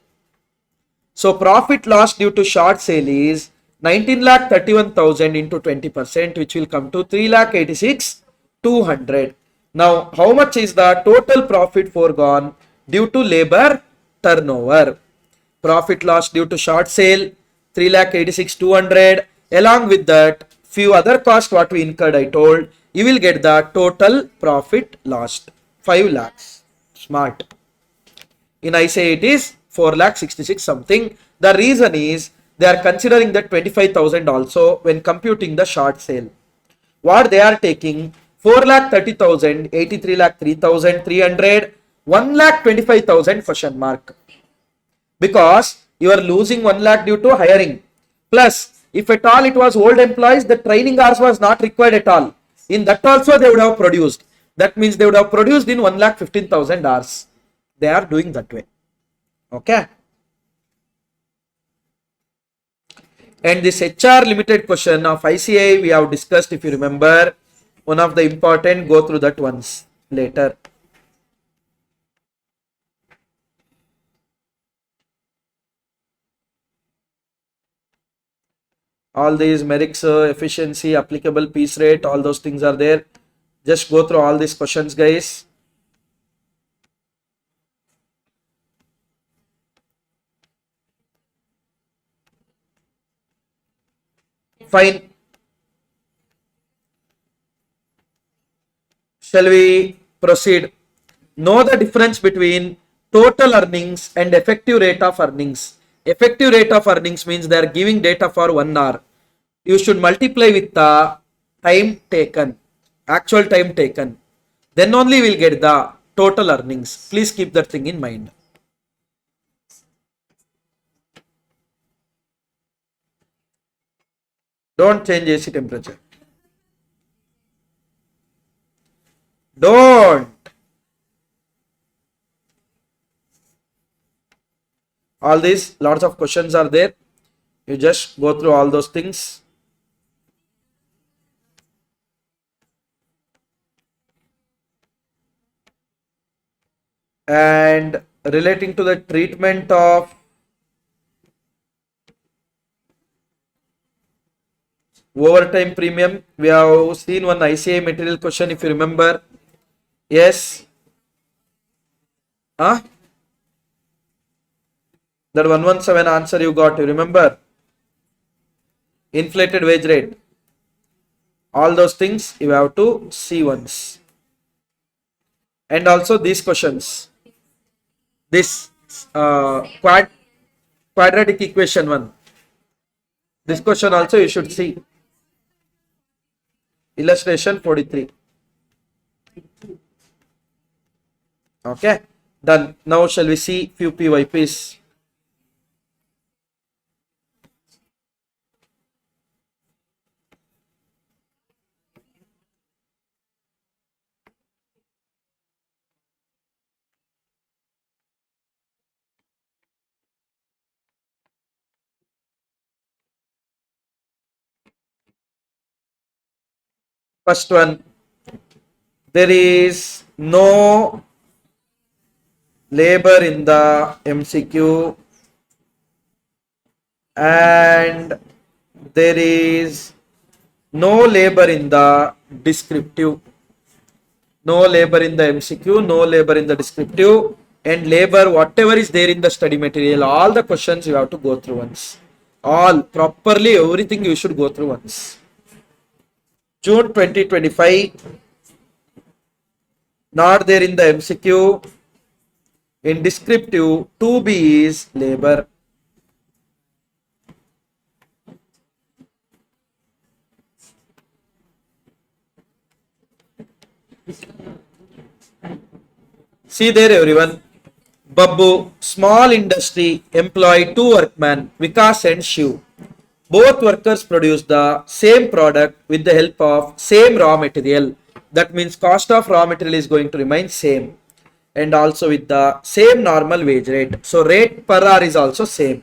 So profit lost due to short sale is 19,31,000 into 20%, which will come to 3,86,200. Now, how much is the total profit foregone due to labor turnover? Profit lost due to short sale, 3,86,200. Along with that, few other costs what we incurred, I told, you will get the total profit lost, 5 lakhs. Smart. In I say it is 4,66,000 something. The reason is they are considering that 25,000 also when computing the short sale. What they are taking, 4,30,000, 83,03,300, 1,25,000 question mark. Because you are losing 1 lakh due to hiring. Plus, if at all it was old employees, the training hours was not required at all. In that also they would have produced. That means they would have produced in 1,15,000 hours. They are doing that way. Okay. And this HR limited question of ICA we have discussed, if you remember, one of the important, go through that once later. All these merits, efficiency, applicable piece rate, all those things are there. Just go through all these questions, guys. Fine. Shall we proceed? Know the difference between total earnings and effective rate of earnings. Effective rate of earnings means they are giving data for 1 hour. You should multiply with the time taken, actual time taken. Then only we'll get the total earnings. Please keep that thing in mind. Don't change AC temperature. Don't. All these, lots of questions are there. You just go through all those things. And relating to the treatment of overtime premium, we have seen one ICA material question, if you remember. Yes. That 117 answer you got, you remember? Inflated wage rate. All those things you have to see once. And also these questions. This quadratic equation one. This question also you should see. Illustration 43. Okay, done. Now shall we see few PYPs? First one, there is no labor in the MCQ and there is no labor in the descriptive. No labor in the MCQ, no labor in the descriptive, and labor whatever is there in the study material, all the questions you have to go through once. All properly, everything you should go through once. June 2025, not there in the MCQ. In descriptive, 2B is labor. See there everyone. Babbu, small industry, employ 2 workmen, Vikas and Shiv. Both workers produce the same product with the help of same raw material. That means cost of raw material is going to remain same. And also with the same normal wage rate. So rate per hour is also same.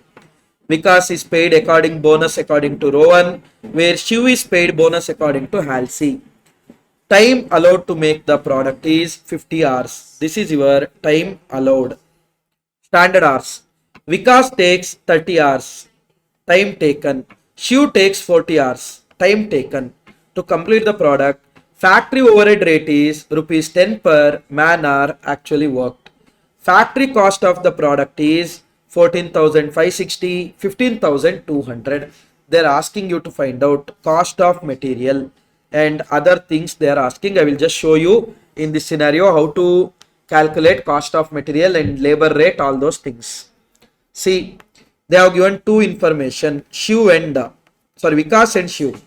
Vikas is paid according bonus according to Rowan, where Shiv is paid bonus according to Halsey. Time allowed to make the product is 50 hours. This is your time allowed. Standard hours. Vikas takes 30 hours. Time taken. Shiv takes 40 hours. Time taken. To complete the product, factory overhead rate is rupees 10 per man hour actually worked. Factory cost of the product is 14,560, 15,200. They are asking you to find out cost of material and other things they are asking. I will just show you in this scenario how to calculate cost of material and labor rate, all those things. See, they have given 2 information, Shiv and Vikas and Shiv.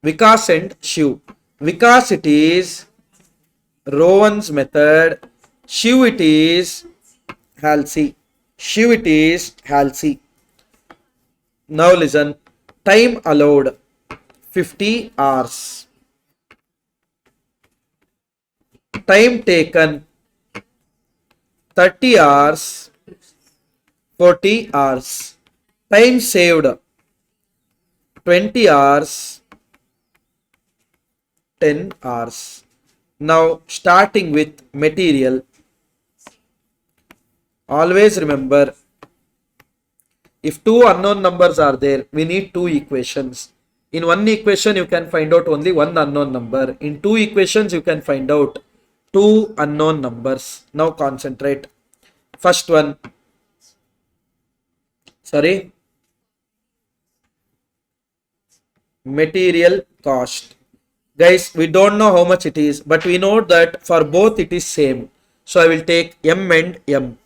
Vikas and Shiv. Vikas it is Rowan's method. Shiv it is Halsey. Shiv it is Halsey. Now listen. Time allowed 50 hours. Time taken 30 hours, 40 hours. Time saved 20 hours, 10 hours. Now starting with material. Always remember, if 2 unknown numbers are there, we need 2 equations. In one equation, you can find out only one unknown number. In 2 equations, you can find out 2 unknown numbers. Now concentrate. First one. Sorry. material cost. Guys, we don't know how much it is, but we know that for both it is same. So I will take M and M.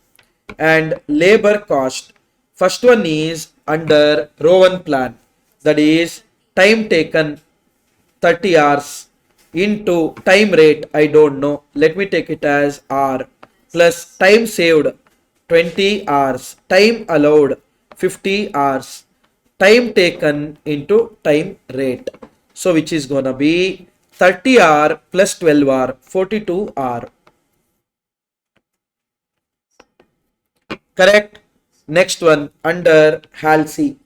And labor cost. First one is under row 1 plan. That is time taken 30 hours into time rate. I don't know. Let me take it as R plus time saved 20 hours. Time allowed 50 hours. Time taken into time rate. So which is gonna be 30 hour plus 12 hour, 42 hour. Correct. Next one under HALC.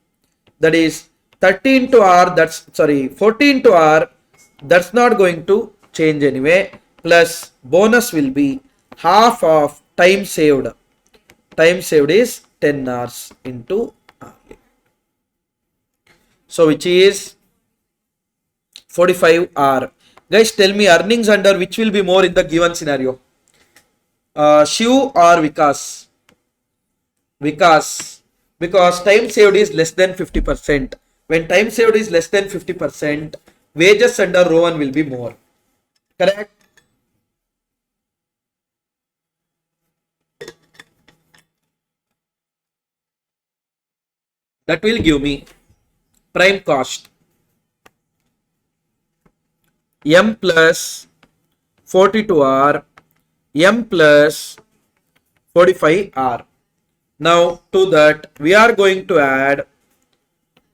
That is 30 into R, that's sorry, 14 into R, that's not going to change anyway. Plus bonus will be half of time saved. Time saved is 10 hours into R. So which is 45 hour. Guys, tell me earnings under which will be more in the given scenario? Shiv or Vikas? Vikas, because time saved is less than 50%. When time saved is less than 50%, wages under row 1 will be more. Correct? That will give me prime cost. M plus 42R, M plus 45R. Now to that we are going to add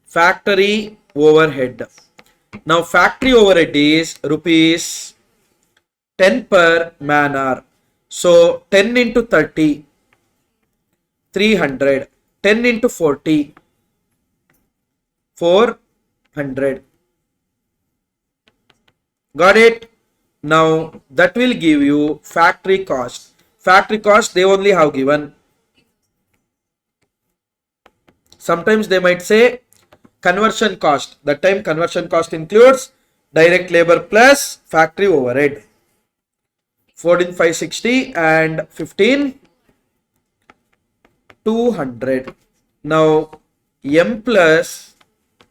factory overhead. Now factory overhead is rupees 10 per man hour. So 10 into 30, 300. 10 into 40, 400. Got it? Now that will give you factory cost. Factory cost they only have given. Sometimes they might say conversion cost. That time conversion cost includes direct labor plus factory overhead. 14,560 and 15,200. Now M plus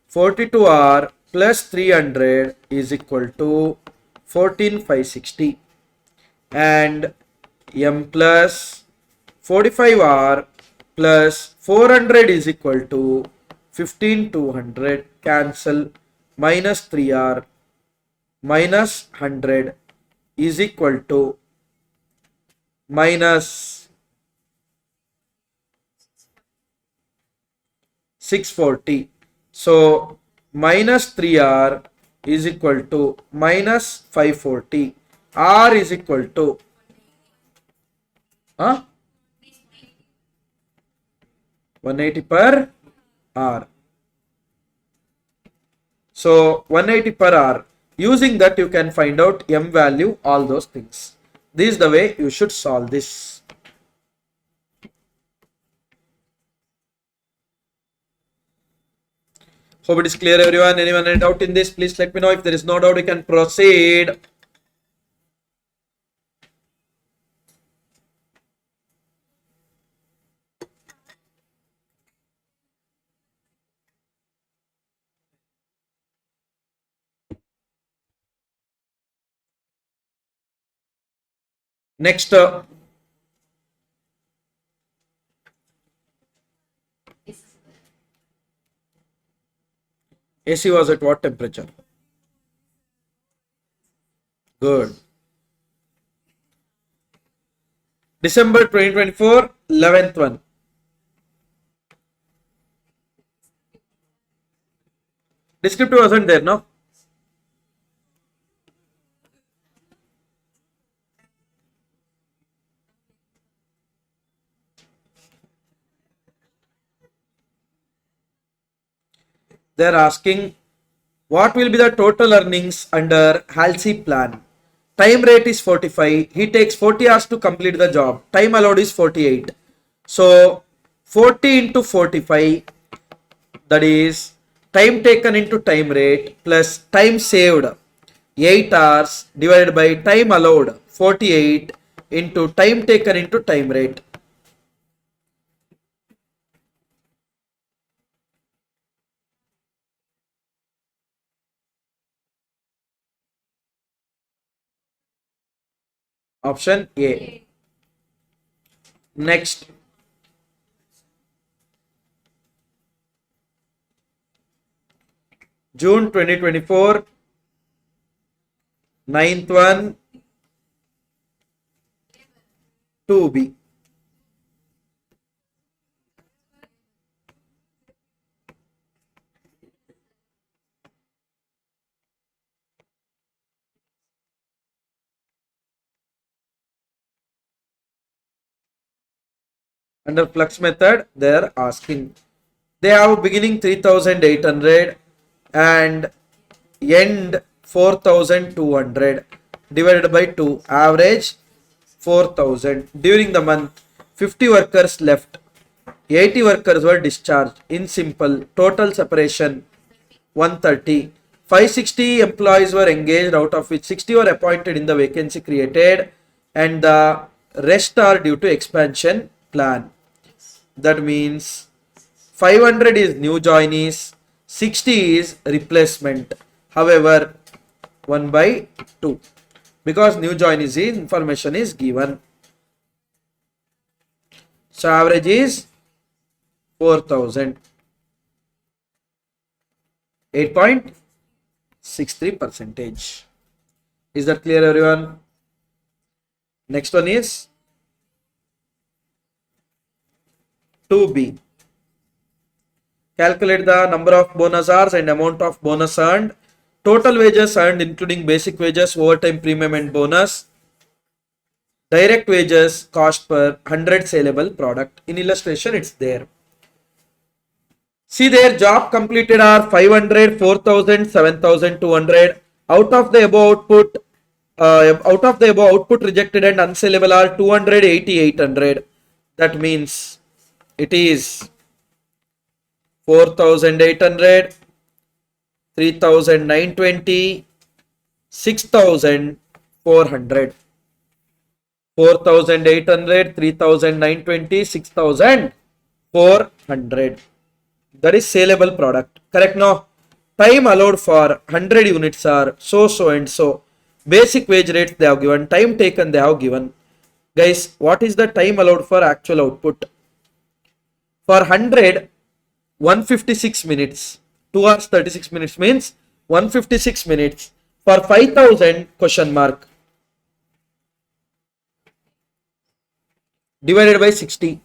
42R plus 300 is equal to 14,560 and M plus 45R plus 400 is equal to 15,200. Cancel. Minus 3R minus 100 is equal to minus 640. So minus 3R is equal to minus 540. R is equal to 180 per hour. So 180 per hour. Using that you can find out M value, all those things. This is the way you should solve this. Hope it is clear everyone. Anyone any doubt in this? Please let me know. If there is no doubt, we can proceed. Next, AC was at what temperature? Good. December 2024, 11th one. Descriptive wasn't there, no? They are asking what will be the total earnings under HALC plan. Time rate is 45. He takes 40 hours to complete the job. Time allowed is 48. So 40 into 45, that is time taken into time rate plus time saved 8 hours divided by time allowed 48 into time taken into time rate. Option A. Next. June 2024. Ninth one. 2B. Under flux method, they are asking. They have beginning 3,800 and end 4,200 divided by 2. Average 4,000. During the month, 50 workers left. 80 workers were discharged. In simple, total separation 130. 560 employees were engaged, out of which 60 were appointed in the vacancy created and the rest are due to expansion plan. That means 500 is new joinees, 60 is replacement. However, 1 by 2 because new joinees information is given. So average is 4,000. 8.63%. Is that clear, everyone? Next one is 2B. Calculate the number of bonus hours and amount of bonus earned. Total wages earned including basic wages, overtime premium and bonus. Direct wages cost per 100 saleable product. In illustration it's there. See, their job completed are 500, 4,000, 7,200. Out of the above output rejected and unsaleable are 200, 80, 800. That means it is 4,800, 3,920, 6,400. 4,800, 3,920, 6,400. That is saleable product. Correct now? Time allowed for 100 units are so and so. Basic wage rates they have given. Time taken they have given. Guys, what is the time allowed for actual output? For 100, 156 minutes. 2 hours 36 minutes means 156 minutes. For 5,000 question mark. Divided by 60.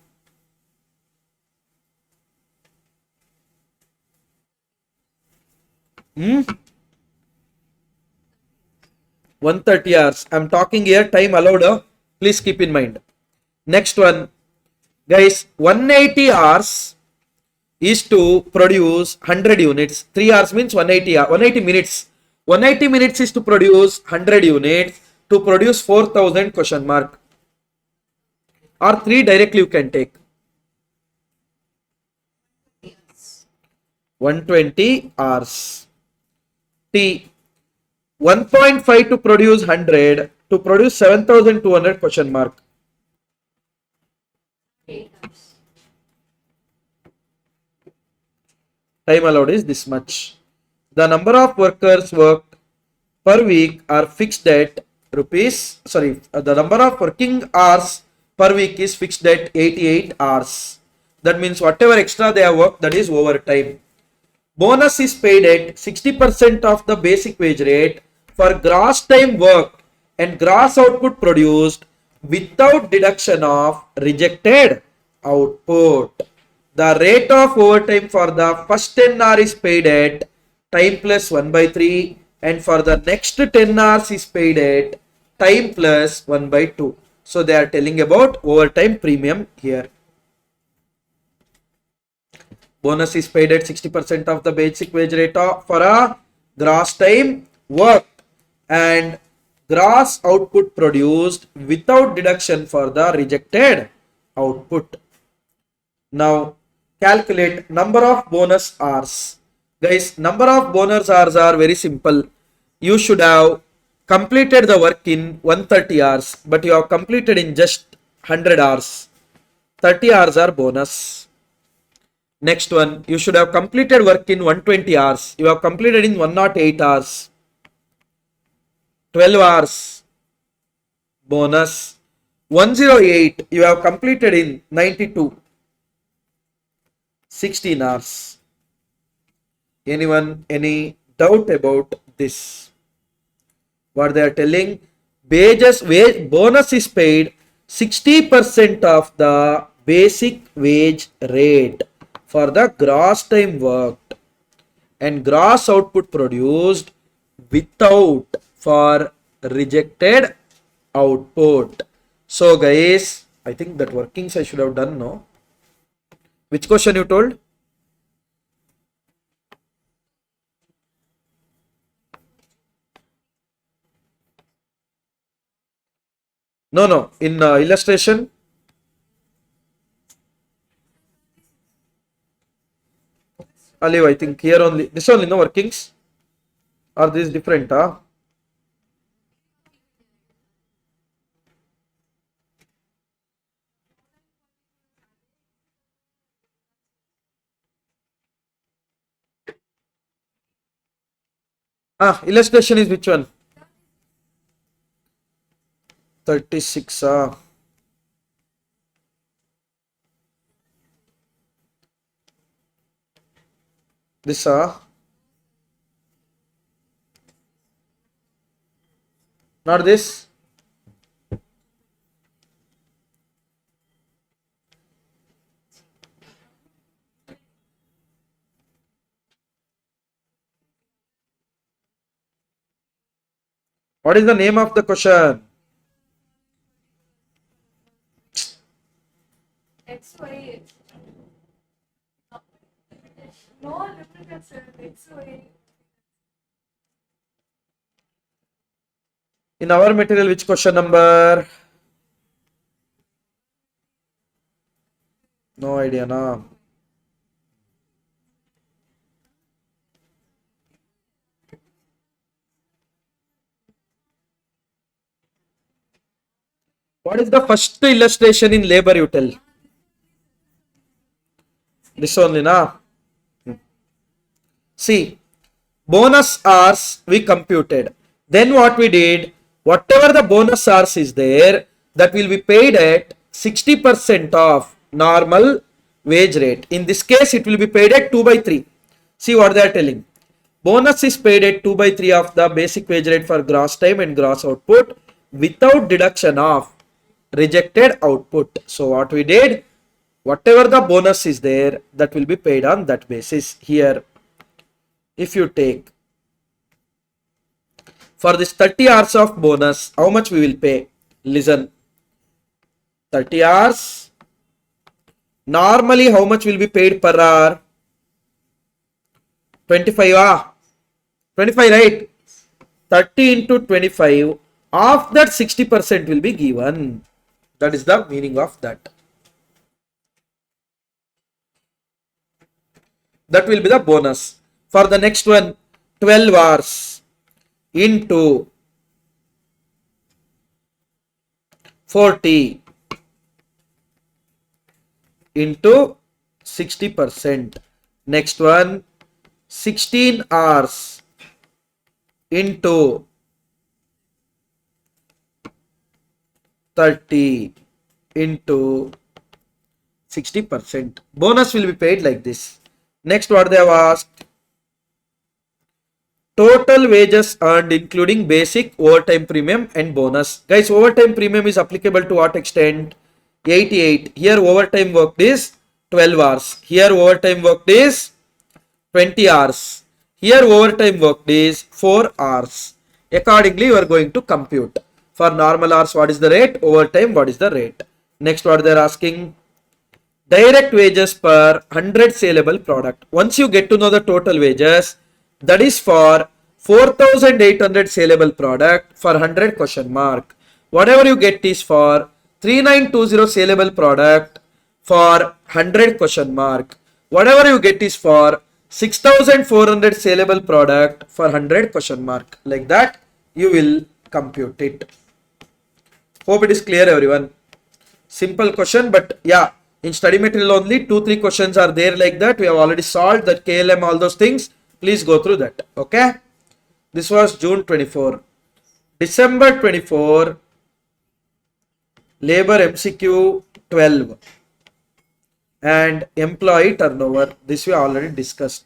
130 hours. I'm talking here time allowed. Please keep in mind. Next one. Guys, 180 hours is to produce 100 units. 3 hours means 180 minutes. 180 minutes is to produce 100 units. To produce 4,000 question mark. Or 3 directly you can take. 120 hours. T. 1.5 to produce 100. To produce 7,200 question mark.
8 hours.
Time allowed is this much. The number of workers worked per week are fixed at the number of working hours per week is fixed at 88 hours. That means whatever extra they have worked, that is overtime. Bonus is paid at 60% of the basic wage rate for gross time worked and gross output produced without deduction of rejected output. The rate of overtime for the first 10 hours is paid at time plus 1 by 3 and for the next 10 hours is paid at time plus 1 by 2. So they are telling about overtime premium here. Bonus is paid at 60% of the basic wage rate for a gross time worked and gross output produced without deduction for the rejected output. Now calculate number of bonus hours. Guys, number of bonus hours are very simple. You should have completed the work in 130 hours, but you have completed in just 100 hours. 30 hours are bonus. Next one, you should have completed work in 120 hours. You have completed in 108 hours. 12 hours. bonus. 108 you have completed in 92. 16 hours. Anyone, any doubt about this? What they are telling? Bonus is paid 60% of the basic wage rate for the gross time worked and gross output produced without for rejected output. So guys, I think that workings I should have done, no? Which question you told? No, in illustration. Alive, I think here only, this only, no workings? Or this different, huh? Illustration is which one? 36, this, not this. What is the name of the question?
XY. No limited sir. XY.
In our material, which question number? No idea, no. What is the first illustration in labor you tell? This only, na? See, bonus hours we computed. Then what we did, whatever the bonus hours is there, that will be paid at 60% of normal wage rate. In this case, it will be paid at 2/3. See what they are telling. Bonus is paid at 2/3 of the basic wage rate for gross time and gross output without deduction of rejected output. So what we did, whatever the bonus is there, that will be paid on that basis. Here, if you take for this 30 hours of bonus, how much we will pay? Listen, 30 hours. Normally, how much will be paid per hour? 25, 25, right? 30 into 25, of that 60% will be given. That is the meaning of that. That will be the bonus. For the next one, 12 hours into 40 into 60%. Next one, 16 hours into 30 into 60%. Bonus will be paid like this. Next, what they have asked, total wages earned including basic, overtime premium and bonus. Guys, overtime premium is applicable to what extent? 88. Here overtime worked is 12 hours. Here overtime worked is 20 hours. Here overtime worked is 4 hours. Accordingly, you are going to compute. For normal hours, what is the rate? Overtime, what is the rate? Next, what they are asking, direct wages per 100 saleable product. Once you get to know the total wages, that is for 4,800 saleable product for 100 question mark. Whatever you get is for 3920 saleable product for 100 question mark. Whatever you get is for 6,400 saleable product for 100 question mark. Like that, you will compute it. Hope it is clear, everyone. Simple question, but yeah, in study material only 2-3 questions are there like that. We have already solved that KLM, all those things. Please go through that. Okay. This was June 24. December 24. labor MCQ 12 and employee turnover. This we already discussed.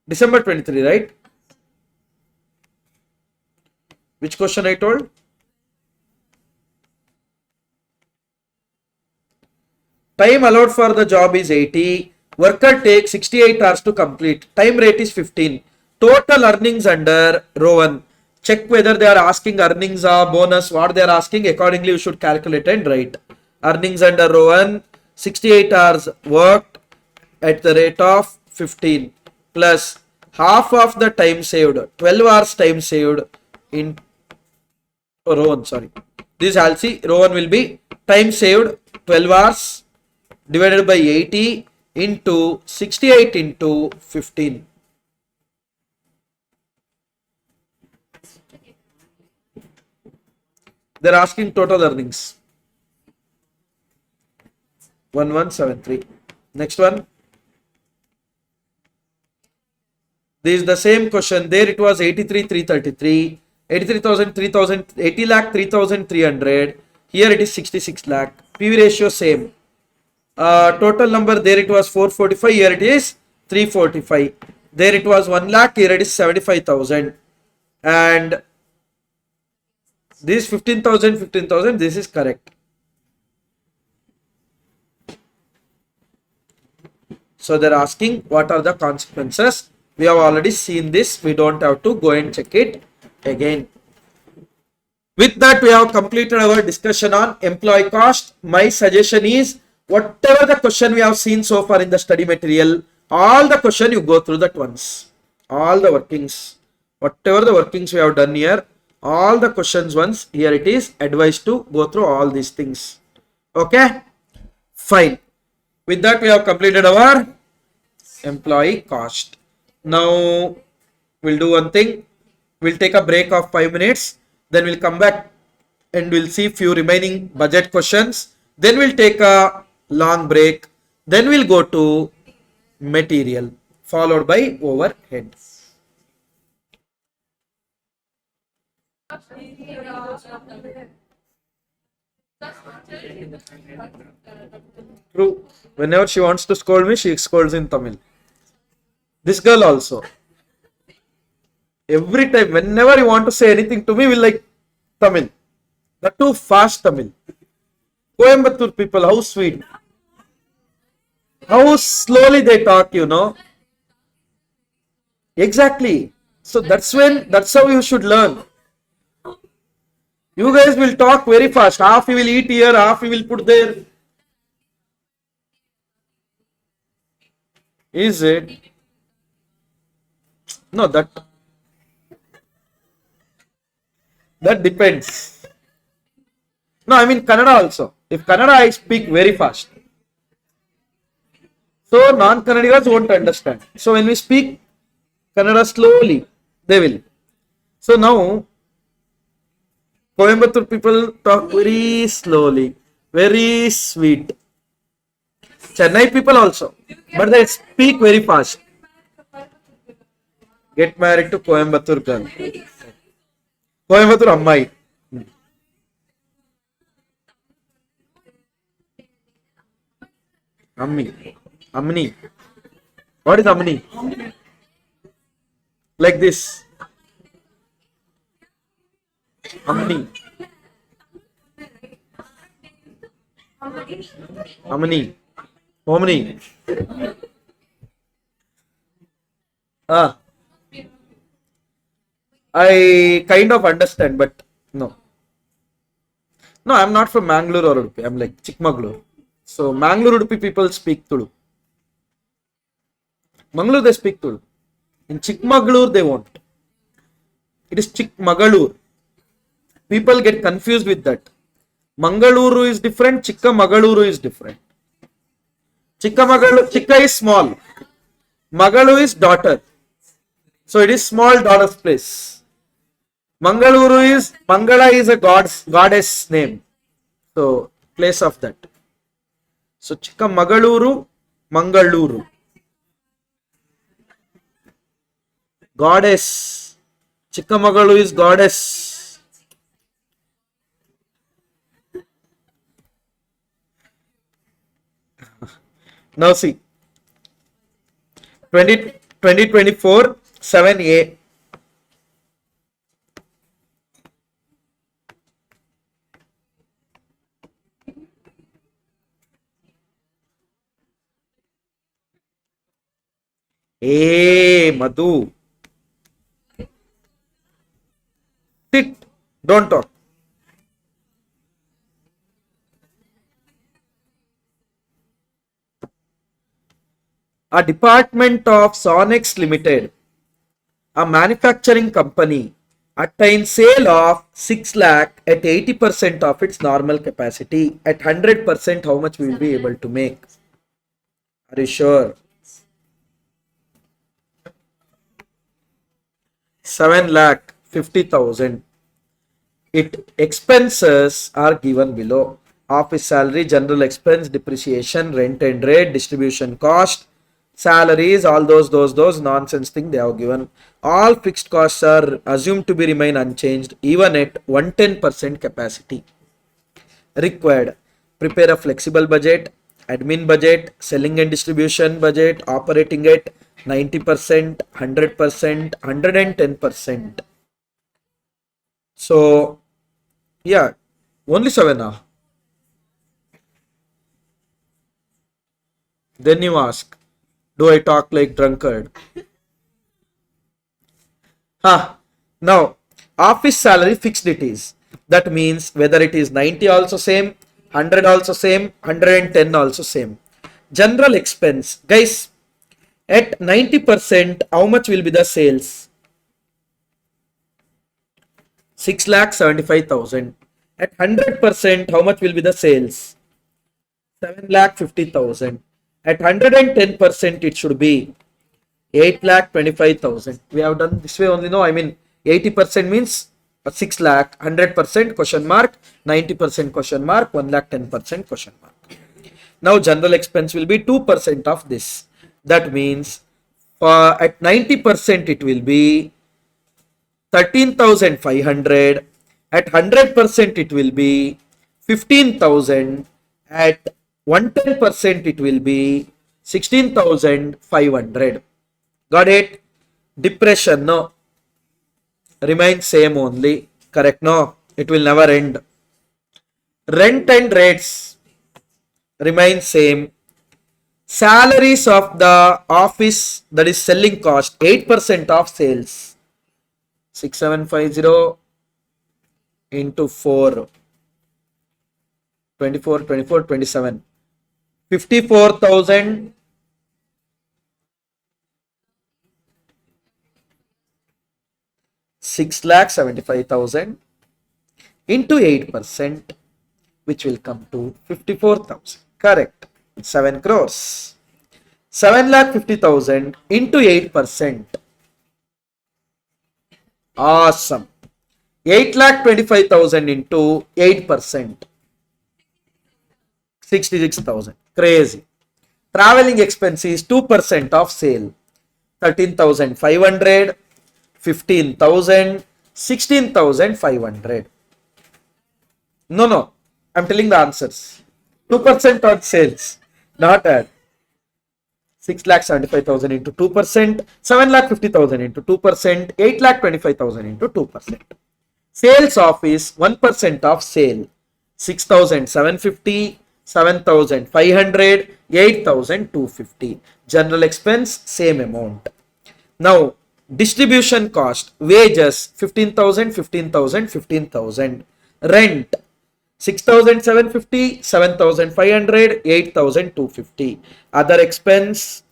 December 23, right? Which question I told? Time allowed for the job is 80. Worker takes 68 hours to complete. Time rate is 15. Total earnings under row 1. Check whether they are asking earnings or bonus. What they are asking, accordingly you should calculate and write. Earnings under row 1, 68 hours worked at the rate of 15 plus half of the time saved, 12 hours time saved in row 1, sorry. This I'll see, row 1 will be time saved 12 hours divided by 80 into 68 into 15. They're asking total earnings. 1173. Next one. This is the same question. There it was 83,333. 83,000, 3,000, 80 lakh, 3,300. Here it is 66 lakh. PV ratio same. Total number there it was 445. Here it is 345. There it was 1 lakh. Here it is 75,000. And this 15,000, 15,000. This is correct. So they're asking what are the consequences. We have already seen this. We don't have to go and check it again. With that, we have completed our discussion on employee cost. My suggestion is whatever the question we have seen so far in the study material, all the question you go through that once. All the workings. Whatever the workings we have done here, all the questions once. Here it is advised to go through all these things. Okay? Fine. With that, we have completed our employee cost. Now, we'll do one thing. We'll take a break of 5 minutes. Then we'll come back and we'll see few remaining budget questions. Then we'll take a long break. Then we'll go to material followed by overhead. True. Whenever she wants to scold me, she scolds in Tamil. This girl also. Every time, whenever you want to say anything to me, will like Tamil. The too fast Tamil. Coimbatore people, how sweet. How slowly they talk, you know. Exactly. So that's how you should learn. You guys will talk very fast. Half you will eat here, half you will put there. Is it? No, that depends. No, I mean Kannada also. If Kannada I speak very fast. So non-Kannadigas won't understand. So when we speak Kannada slowly, they will. So now Coimbatore people talk very slowly, very sweet. Chennai people also, but they speak very fast. Get married to Coimbatore girl. Coimbatore Ammai. Amni. What is Amni? Like this. Amni. Omni. I kind of understand, but no. No, I'm not from Mangalore or Udupi. I'm like Chikmagalur. So Mangalore Udupi people speak Tulu. Mangalore they speak Tulu. In Chikmagalur they won't. It is Chikmagalur. People get confused with that. Mangaluru is different. Chikmagaluru is different. Chikka is small. Magalu is daughter. So it is small daughter's place. Mangala is a goddess name. So place of that. So Chikmagaluru, Mangaluru. Goddess. Chikkamagalu is goddess. Now see, 2024 7A. Hey, Madhu. Sit. Don't talk. A department of Sonex Limited, a manufacturing company, attained sale of 6 lakh at 80% of its normal capacity. At 100%, how much we will be able to make? Are you sure? 7,50,000. Its expenses are given below. Office salary, general expense, depreciation, rent and rate, distribution cost, salaries, all those nonsense thing they have given. All fixed costs are assumed to be remain unchanged even at 110% capacity. Required. Prepare a flexible budget, admin budget, selling and distribution budget, operating at 90%, 100%, 110%. So, yeah, only 7 now. Then you ask, do I talk like drunkard? Now, office salary fixed it is. That means whether it is 90 also same, 100 also same, 110 also same. General expense, guys, at 90%, how much will be the sales? 6,75,000. At 100%, how much will be the sales? 7,50,000. At 110%, it should be 8,25,000. We have done this way only. No, I mean 80% means 6 lakh, 100% question mark, 90% question mark, 1,10% question mark. Now general expense will be 2% of this. That means at 90% it will be 13,500. At 100% it will be 15,000. At 110% it will be 16,500. Got it? Depression, no. Remain same only. Correct, no. It will never end. Rent and rates remain same. Salaries of the office, that is selling cost, 8% of sales. 6750 into 4. 24, 24, 27. 54,000. Six lakh 75,000 into 8%, which will come to 54,000. Correct. 7 crores. 7,50,000 into 8%. Awesome. 8,25,000 into 8%. 66,000. Crazy. Traveling expense is 2% of sale. 13,500. 15,000, 16,500. No, I'm telling the answers. 2% on sales, not add. 6,75,000 into 2%, 7,50,000 into 2%, 8,25,000 into 2%. Sales office, 1% of sale, 6,750, 7,500, 8,250. General expense, same amount. Now, distribution cost, wages 15,000, 15,000, 15,000. Rent 6,750, 7,500, 8,250. Other expense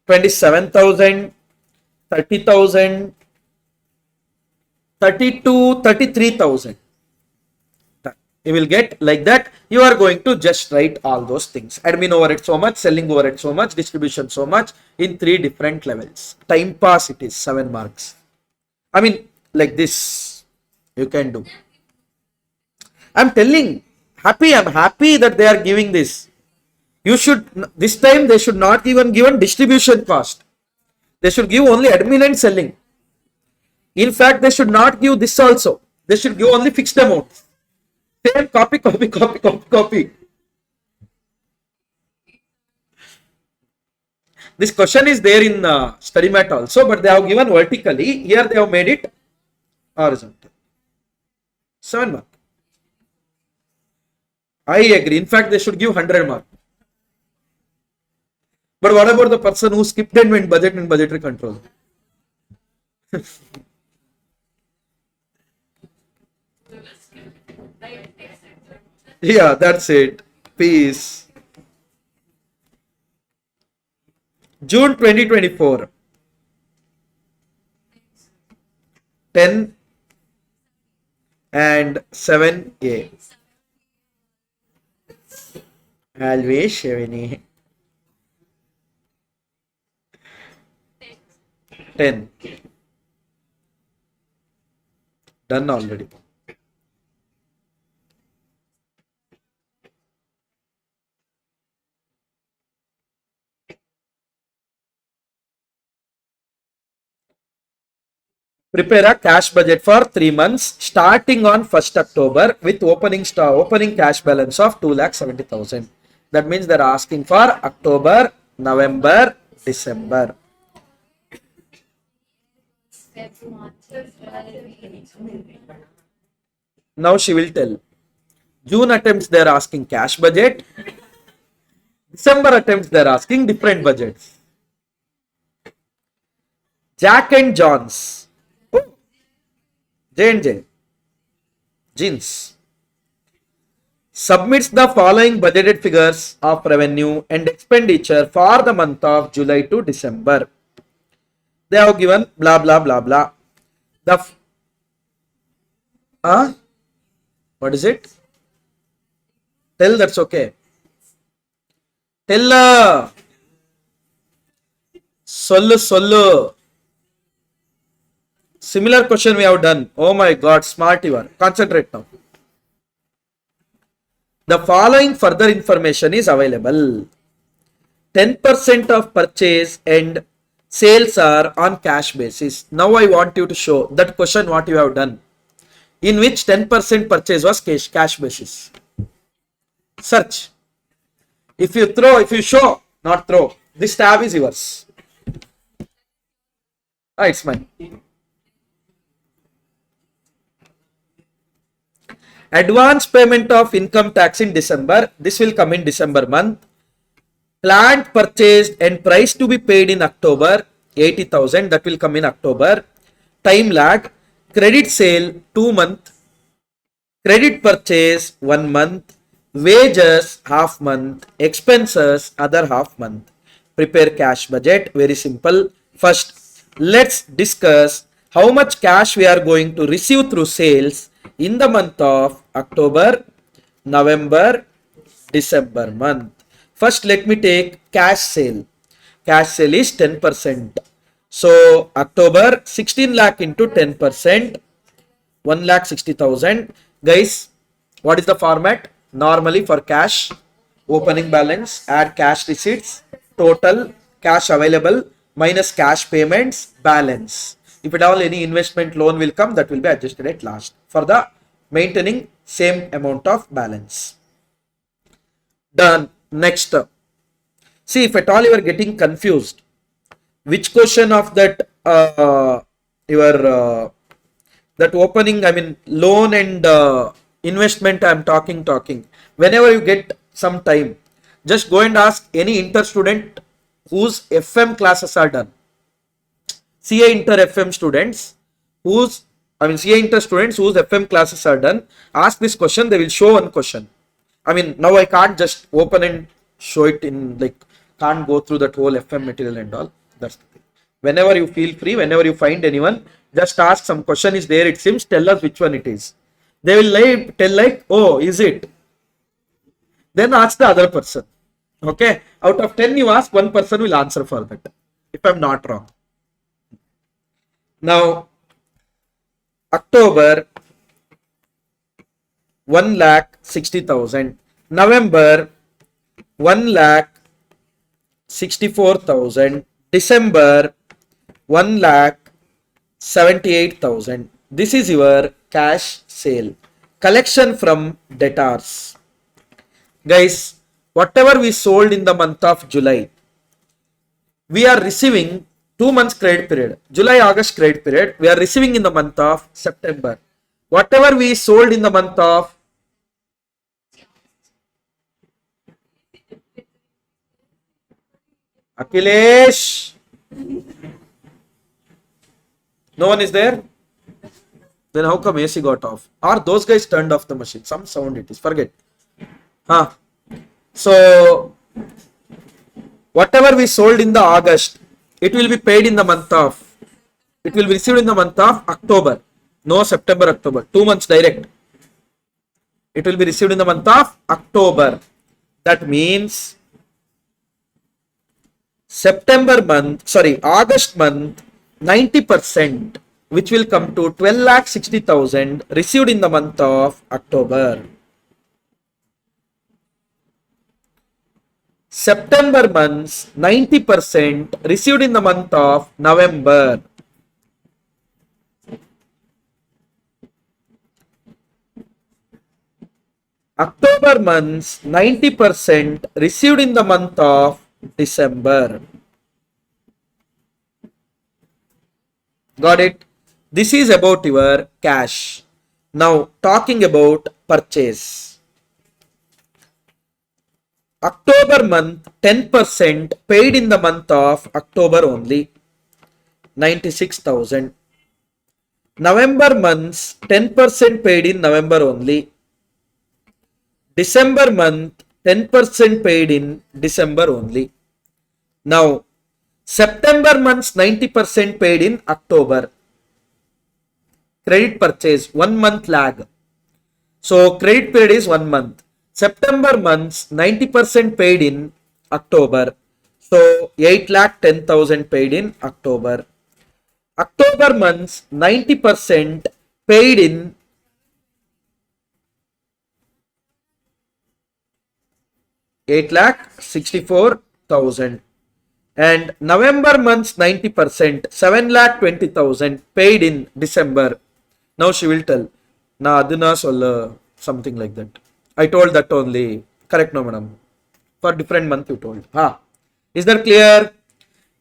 27,000, 30,000, 32, 33,000. You will get like that. You are going to just write all those things. Admin overhead so much, selling overhead so much, distribution so much in 3 different levels. Time pass it is 7 marks. I mean like this you can do. I'm telling, I'm happy that they are giving this. You should, this time they should not even given distribution cost. They should give only admin and selling. In fact, they should not give this also. They should give only fixed amount. Same copy, copy, copy, copy, copy. This question is there in study mat also, but they have given vertically. Here they have made it horizontal. 7 mark. I agree. In fact, they should give 100 mark. But what about the person who skipped and went budget and budgetary control? Yeah, that's it. Peace. June 2024. 10 and 7A. Always Shavini. 10. Done already. Prepare a cash budget for 3 months starting on 1st October with opening cash balance of 2,70,000. That means they're asking for October, November, December. Now she will tell. June attempts they're asking cash budget. December attempts they're asking different budgets. Jack and John's. J&J. Jeans. Submits the following budgeted figures of revenue and expenditure for the month of July to December. They have given blah blah blah blah. What is it? Tell, that's okay. Tell. Sollu. Similar question we have done. Oh my God, smart you are. Concentrate now. The following further information is available. 10% of purchase and sales are on cash basis. Now I want you to show that question what you have done. In which 10% purchase was cash basis. Search. If you show, not throw. This tab is yours. It's mine. Advance payment of income tax in December. This will come in December month. Plant purchased and price to be paid in October. 80,000. That will come in October. Time lag. Credit sale 2 month. Credit purchase 1 month. Wages half month. Expenses other half month. Prepare cash budget. Very simple. First, let's discuss how much cash we are going to receive through sales in the month of October, November, December month. First, let me take cash sale. Cash sale is 10%. So, October 16 lakh into 10%, 1,60,000. Guys, what is the format? Normally for cash, opening balance, add cash receipts, total, cash available, minus cash payments, balance. If at all any investment loan will come, that will be adjusted at last for the maintaining same amount of balance. Done. Next. See, if at all you are getting confused, which question of that that opening, I mean loan and investment I am talking. Whenever you get some time, just go and ask any inter student whose FM classes are done. CA Inter FM students CA Inter students whose FM classes are done, ask this question, they will show one question. I mean, now I can't just open and show it in, like, can't go through that whole FM material and all. That's the thing. Whenever you feel free, whenever you find anyone, just ask some question is there, it seems, tell us which one it is. They will tell like, oh, is it? Then ask the other person. Okay. Out of 10 you ask, one person will answer for that. If I'm not wrong. Now, October 1,60,000. November 1,64,000. December 1,78,000. This is your cash sale. Collection from debtors. Guys, whatever we sold in the month of July, we are receiving 2 months credit period. July, August credit period. We are receiving in the month of September. Whatever we sold in the month of Akhilesh. No one is there? Then how come AC got off? Or those guys turned off the machine? Some sound it is. Forget. Huh. So, whatever we sold in the August, it will be paid in the month of, it will be received in the month of October. No September, October. 2 months direct. It will be received in the month of October. That means August month, 90%, which will come to 12,60,000 received in the month of October. September months, 90% received in the month of November. October months, 90% received in the month of December. Got it? This is about your cash. Now, talking about purchase. October month, 10% paid in the month of October only, 96,000. November months, 10% paid in November only. December month, 10% paid in December only. Now, September months, 90% paid in October. Credit purchase, 1 month lag. So, credit period is 1 month. September months, 90% paid in October. So, 8,10,000 paid in October. October months, 90% paid in $8,64,000. And November months, 90%, 7,20,000 paid in December. Now she will tell, na aduna solla, something like that. I told that only. Correct, no, madam. For different month you told. Is that clear?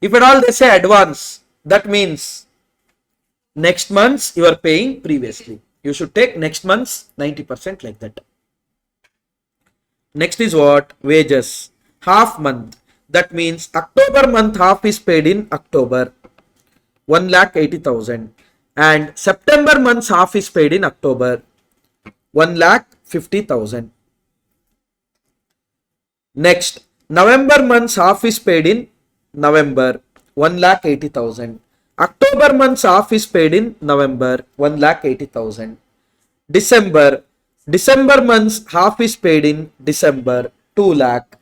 If at all they say advance, that means next months you are paying previously. You should take next month's 90% like that. Next is what? Wages. Half month. That means October month half is paid in October, 1,80,000. And September month's half is paid in October, 1,50,000. Next, November month's half is paid in November, 1,80,000. October month's half is paid in November, 1,80,000. December month's half is paid in December, 2 lakh.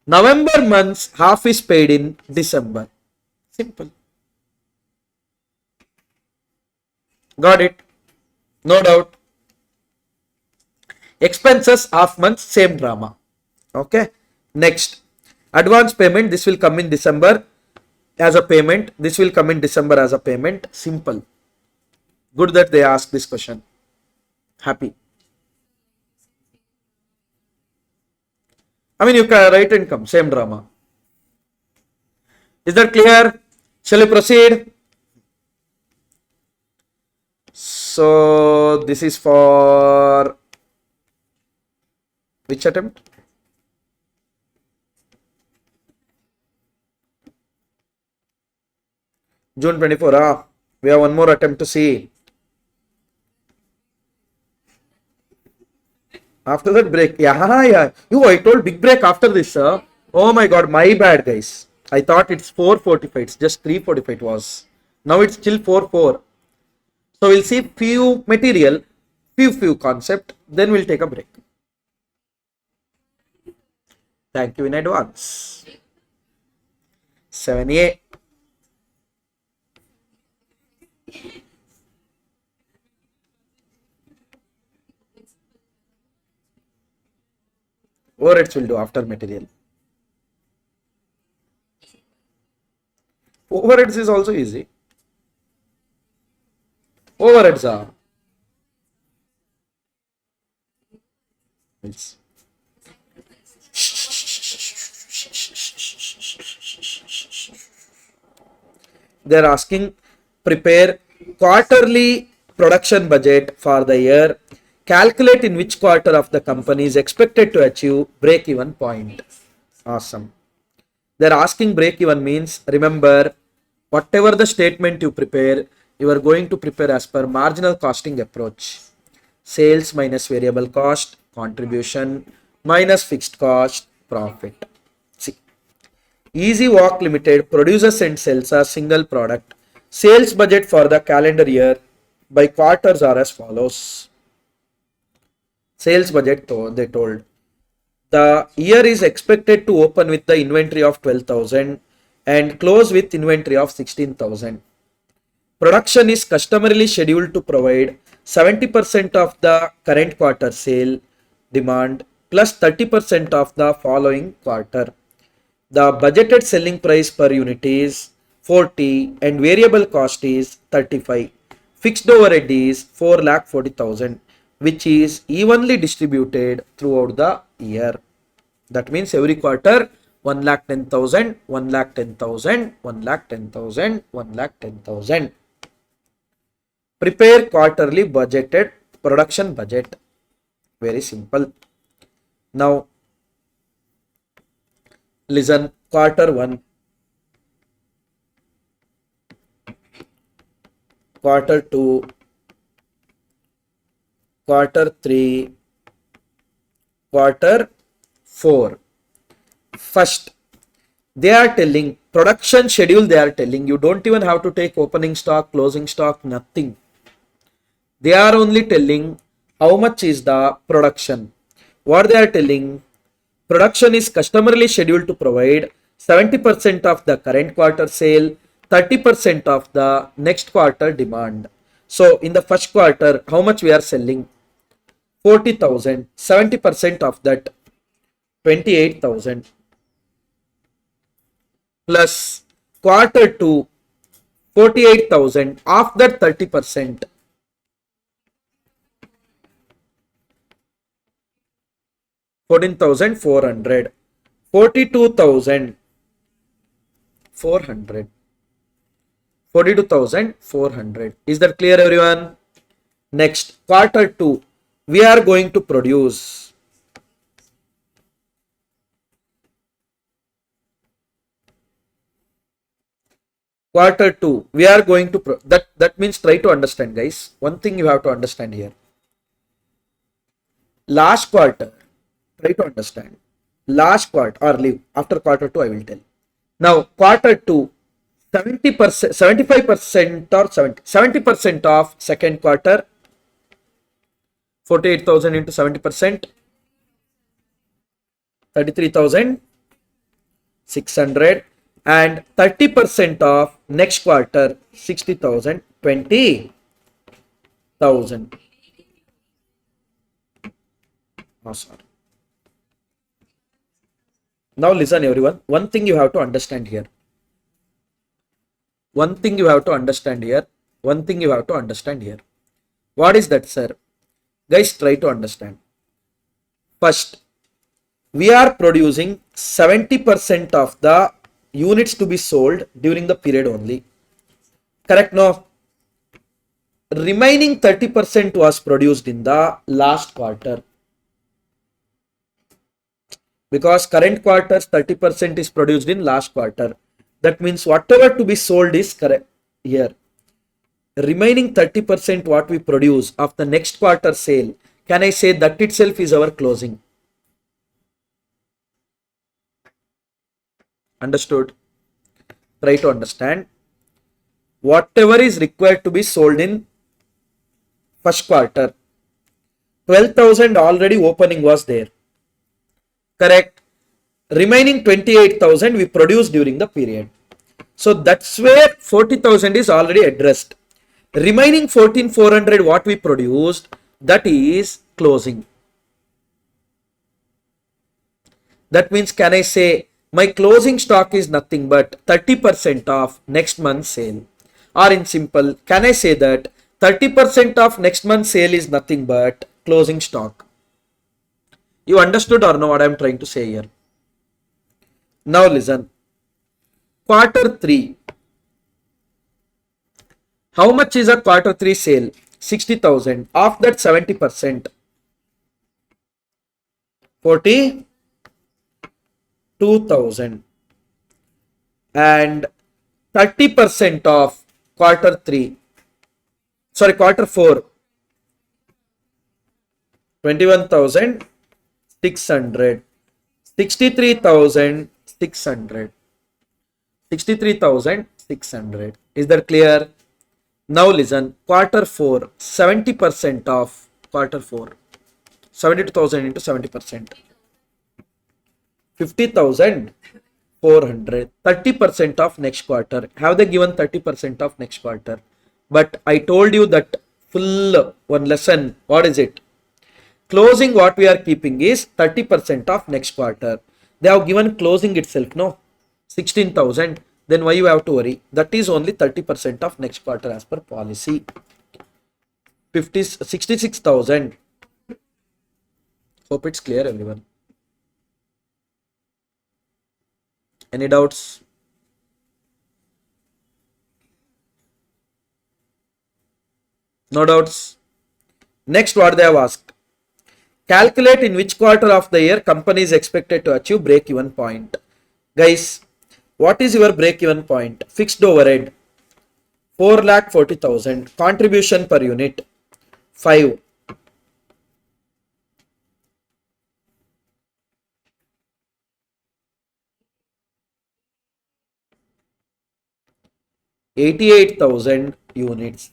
November month's half is paid in December. Simple. Got it? No doubt. Expenses half month, same drama. Okay. Next, advance payment. This will come in December as a payment. This will come in December as a payment. Simple. Good that they asked this question. Happy. I mean, you can write income, same drama. Is that clear? Shall we proceed? So, this is for which attempt? June 24. We have one more attempt to see. After that break. Yeah. I told big break after this, sir. Oh my god, my bad, guys. I thought it's 4:45. It's just 3:45 it was. Now it's still 4:04. So we'll see few material, few concept. Then we'll take a break. Thank you in advance. 7A. Overheads will do after material. Overheads is also easy. Overheads are. They're asking prepare quarterly production budget for the year. Calculate in which quarter of the company is expected to achieve break-even point. Awesome. They're asking break-even means, remember, whatever the statement you prepare, you are going to prepare as per marginal costing approach. Sales minus variable cost, contribution minus fixed cost, profit. See, Easy Walk Limited produces and sells a single product. Sales budget for the calendar year by quarters are as follows. Sales budget, they told. The year is expected to open with the inventory of 12,000 and close with inventory of 16,000. Production is customarily scheduled to provide 70% of the current quarter sale demand plus 30% of the following quarter. The budgeted selling price per unit is 40 and variable cost is 35. Fixed overhead is 4,40,000, which is evenly distributed throughout the year. That means every quarter 1,10,000, 1,10,000, 1,10,000, 1,10,000. Prepare quarterly budgeted production budget. Very simple. Now, listen, quarter 1, quarter 2, quarter 3, quarter 4. First, they are telling production schedule, they are telling you don't even have to take opening stock, closing stock, nothing. They are only telling how much is the production. What they are telling, production is customarily scheduled to provide 70% of the current quarter sale, 30% of the next quarter demand. So in the first quarter, how much we are selling? 40,000, 70% of that 28,000 plus quarter 2, 48,000 of that 30%. 14,400, 42,400, 42,400. Is that clear, everyone? Next, quarter 2, we are going to produce quarter 2. We are going to that means try to understand, guys. One thing you have to understand here. Last quarter, try to understand. Last quarter or leave after quarter 2, I will tell. Now, quarter 2, 70%, 75% or 70% of second quarter, 48,000 into 70%, 33,600, and 30% of next quarter, 60,000, 20,000. Oh, sorry. Now listen, everyone. One thing you have to understand here. One thing you have to understand here. One thing you have to understand here. What is that, sir? Guys, try to understand. First, we are producing 70% of the units to be sold during the period only. Correct? No? Remaining 30% was produced in the last quarter. Because current quarter's 30% is produced in last quarter. That means whatever to be sold is correct here. Remaining 30% what we produce of the next quarter sale, can I say that itself is our closing? Understood? Try to understand. Whatever is required to be sold in first quarter, 12,000 already opening was there. Correct? Remaining 28,000 we produced during the period. So that's where 40,000 is already addressed. Remaining 14,400 what we produced, that is closing. That means can I say my closing stock is nothing but 30% of next month's sale? Or in simple, can I say that 30% of next month's sale is nothing but closing stock. You understood or no what I am trying to say here? Now listen. Quarter 3. How much is a quarter 3 sale? 60,000. Of that 70%. 42,000. And 30% of quarter 4. 21,600. 63,600. 63,600. Is that clear? Now listen, quarter 4, 70% of quarter 4. 72,000 into 70%. 50,400. 30% of next quarter. Have they given 30% of next quarter? But I told you that full one lesson. What is it? Closing what we are keeping is 30% of next quarter. They have given closing itself, no? 16,000. Then why you have to worry? That is only 30% of next quarter as per policy. 66,000. Hope it's clear, everyone. Any doubts? No doubts. Next, what they have asked. Calculate in which quarter of the year company is expected to achieve break-even point. Guys, what is your break-even point? Fixed overhead 4,40,000. Contribution per unit 5. $88,000 units.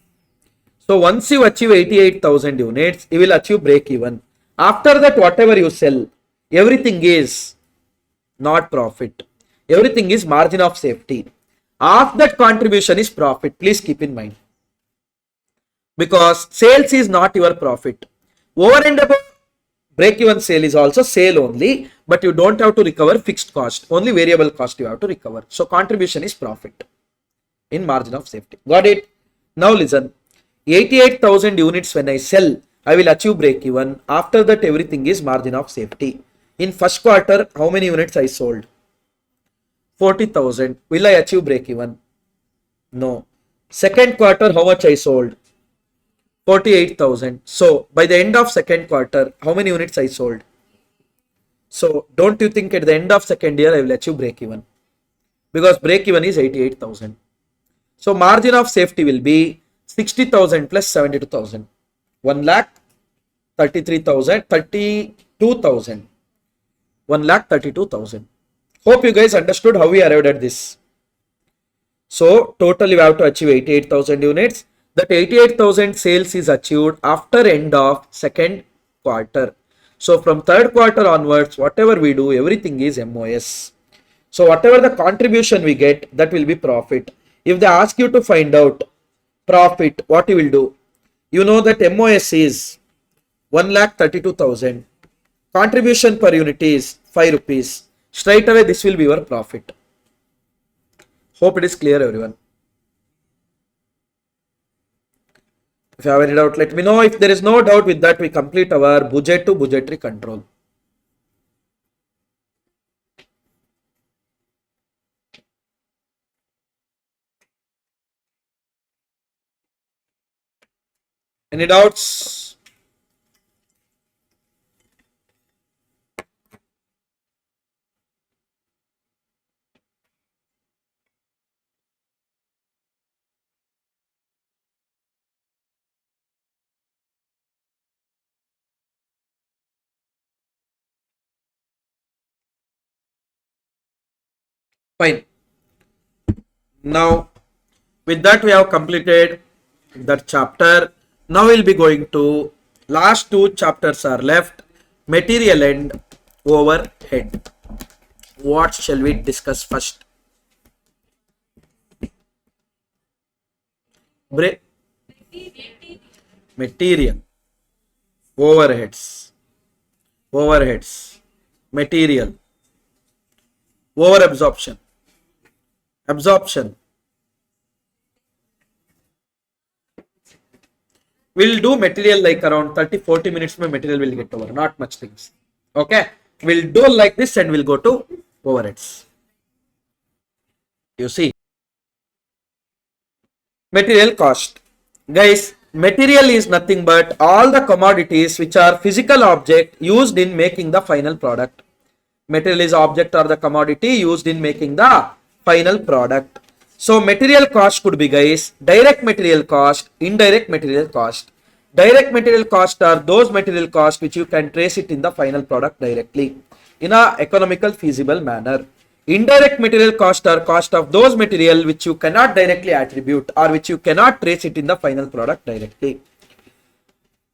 So once you achieve 88,000 units, you will achieve break-even. After that, whatever you sell, everything is not profit. Everything is margin of safety. Half that contribution is profit. Please keep in mind. Because sales is not your profit. Over and above break-even sale is also sale only, but you don't have to recover fixed cost. Only variable cost you have to recover. So contribution is profit in margin of safety. Got it? Now listen. 88,000 units when I sell, I will achieve break-even. After that, everything is margin of safety. In first quarter, how many units I sold? 40,000. Will I achieve break-even? No. Second quarter, how much I sold? 48,000. So by the end of second quarter, how many units I sold? So don't you think at the end of second year, I will achieve break-even? Because break-even is 88,000. So margin of safety will be 60,000 plus 72,000. 1,32,000. 1,32,000. Hope you guys understood how we arrived at this. So total you have to achieve 88,000 units. That 88,000 sales is achieved after end of second quarter. So from third quarter onwards, whatever we do, everything is MOS. So whatever the contribution we get, that will be profit. If they ask you to find out profit, what you will do? You know that MOS is 1,32,000. Contribution per unit is 5 rupees. Straight away, this will be your profit. Hope it is clear, everyone. If you have any doubt, let me know. If there is no doubt with that, we complete our budget to budgetary control. Any doubts? Fine. Now, with that, we have completed that chapter. Now we'll be going to last two chapters are left, material and overhead. What shall we discuss first? Material, overheads, material, over absorption, We'll do material like around 30-40 minutes. My material will get over. Not much things. Okay. We'll do like this and we'll go to overheads. You see. Material cost. Guys, material is nothing but all the commodities which are physical object used in making the final product. Material is object or the commodity used in making the final product. So material cost could be, guys, direct material cost, indirect material cost. Direct material cost are those material costs which you can trace it in the final product directly in a economical feasible manner. Indirect material cost are cost of those material which you cannot directly attribute or which you cannot trace it in the final product directly.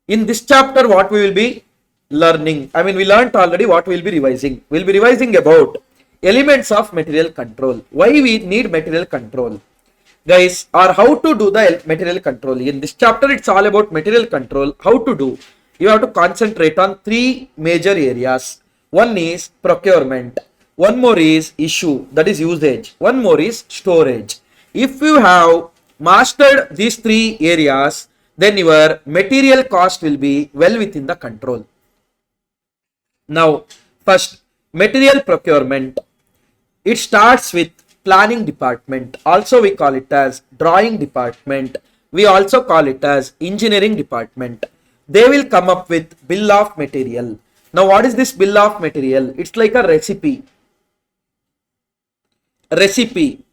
In this chapter, what we will be learning, we learnt already what we will be revising. We'll be revising about elements of material control. Why we need material control, guys, or how to do the material control. In this chapter, it's all about material control. How to do? You have to concentrate on three major areas. One is procurement. One more is issue, that is usage. One more is storage. If you have mastered these three areas, then your material cost will be well within the control. Now, first, material procurement. It starts with planning department. Also, we call it as drawing department. We also call it as engineering department. They will come up with bill of material. Now, what is this bill of material? It's like a recipe. Recipe.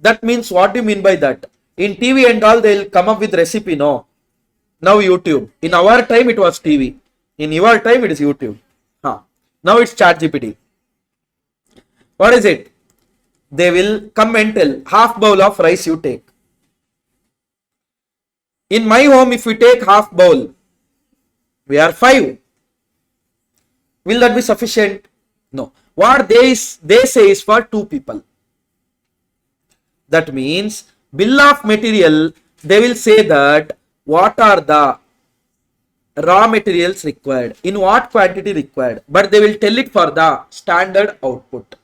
That means, what do you mean by that? In TV and all, they'll come up with recipe, no? Now YouTube. In our time, it was TV. In your time, it is YouTube. Now it's ChatGPT. What is it? They will come and tell, half bowl of rice you take. In my home, if we take half bowl, we are 5. Will that be sufficient? No. What they say is for 2 people. That means bill of material, they will say that what are the raw materials required, in what quantity required, but they will tell it for the standard output.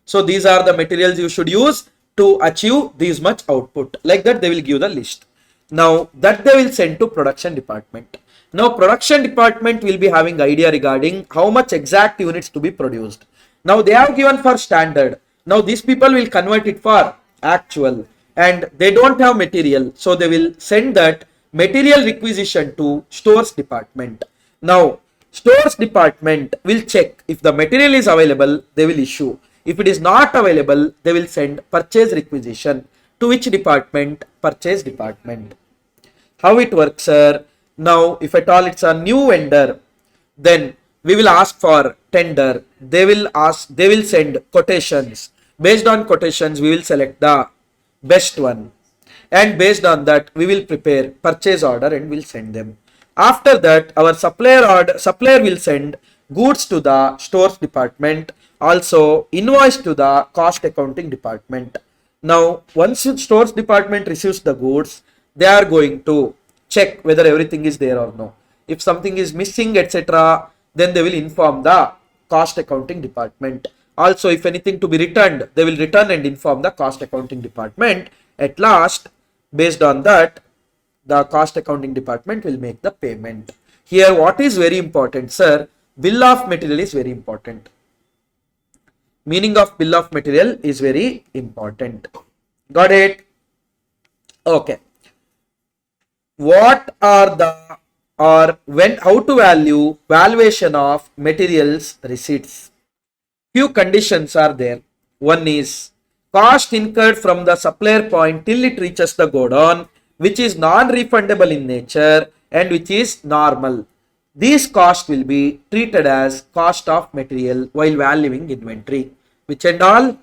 So these are the materials you should use to achieve this much output. Like that, they will give the list. Now that they will send to production department. Now production department will be having idea regarding how much exact units to be produced. Now they have given for standard. Now these people will convert it for actual and they don't have material. So they will send that material requisition to stores department. Now stores department will check if the material is available, they will issue. If it is not available, they will send purchase requisition to which department? Purchase department. How it works, sir? Now if at all it's a new vendor, then we will ask for tender. They will send quotations. Based on quotations, we will select the best one. And based on that, we will prepare purchase order and will send them. After that, our supplier will send goods to the stores department, also invoice to the cost accounting department. Now, once the stores department receives the goods, they are going to check whether everything is there or no. If something is missing, etc., then they will inform the cost accounting department. Also, if anything to be returned, they will return and inform the cost accounting department. At last, based on that, the cost accounting department will make the payment. Here, what is very important, sir? Bill of material is very important. Meaning of bill of material is very important. Got it? Okay. What are the how to value valuation of materials receipts? Few conditions are there. One is cost incurred from the supplier point till it reaches the godown, which is non-refundable in nature and which is normal. These costs will be treated as cost of material while valuing inventory. Which and all?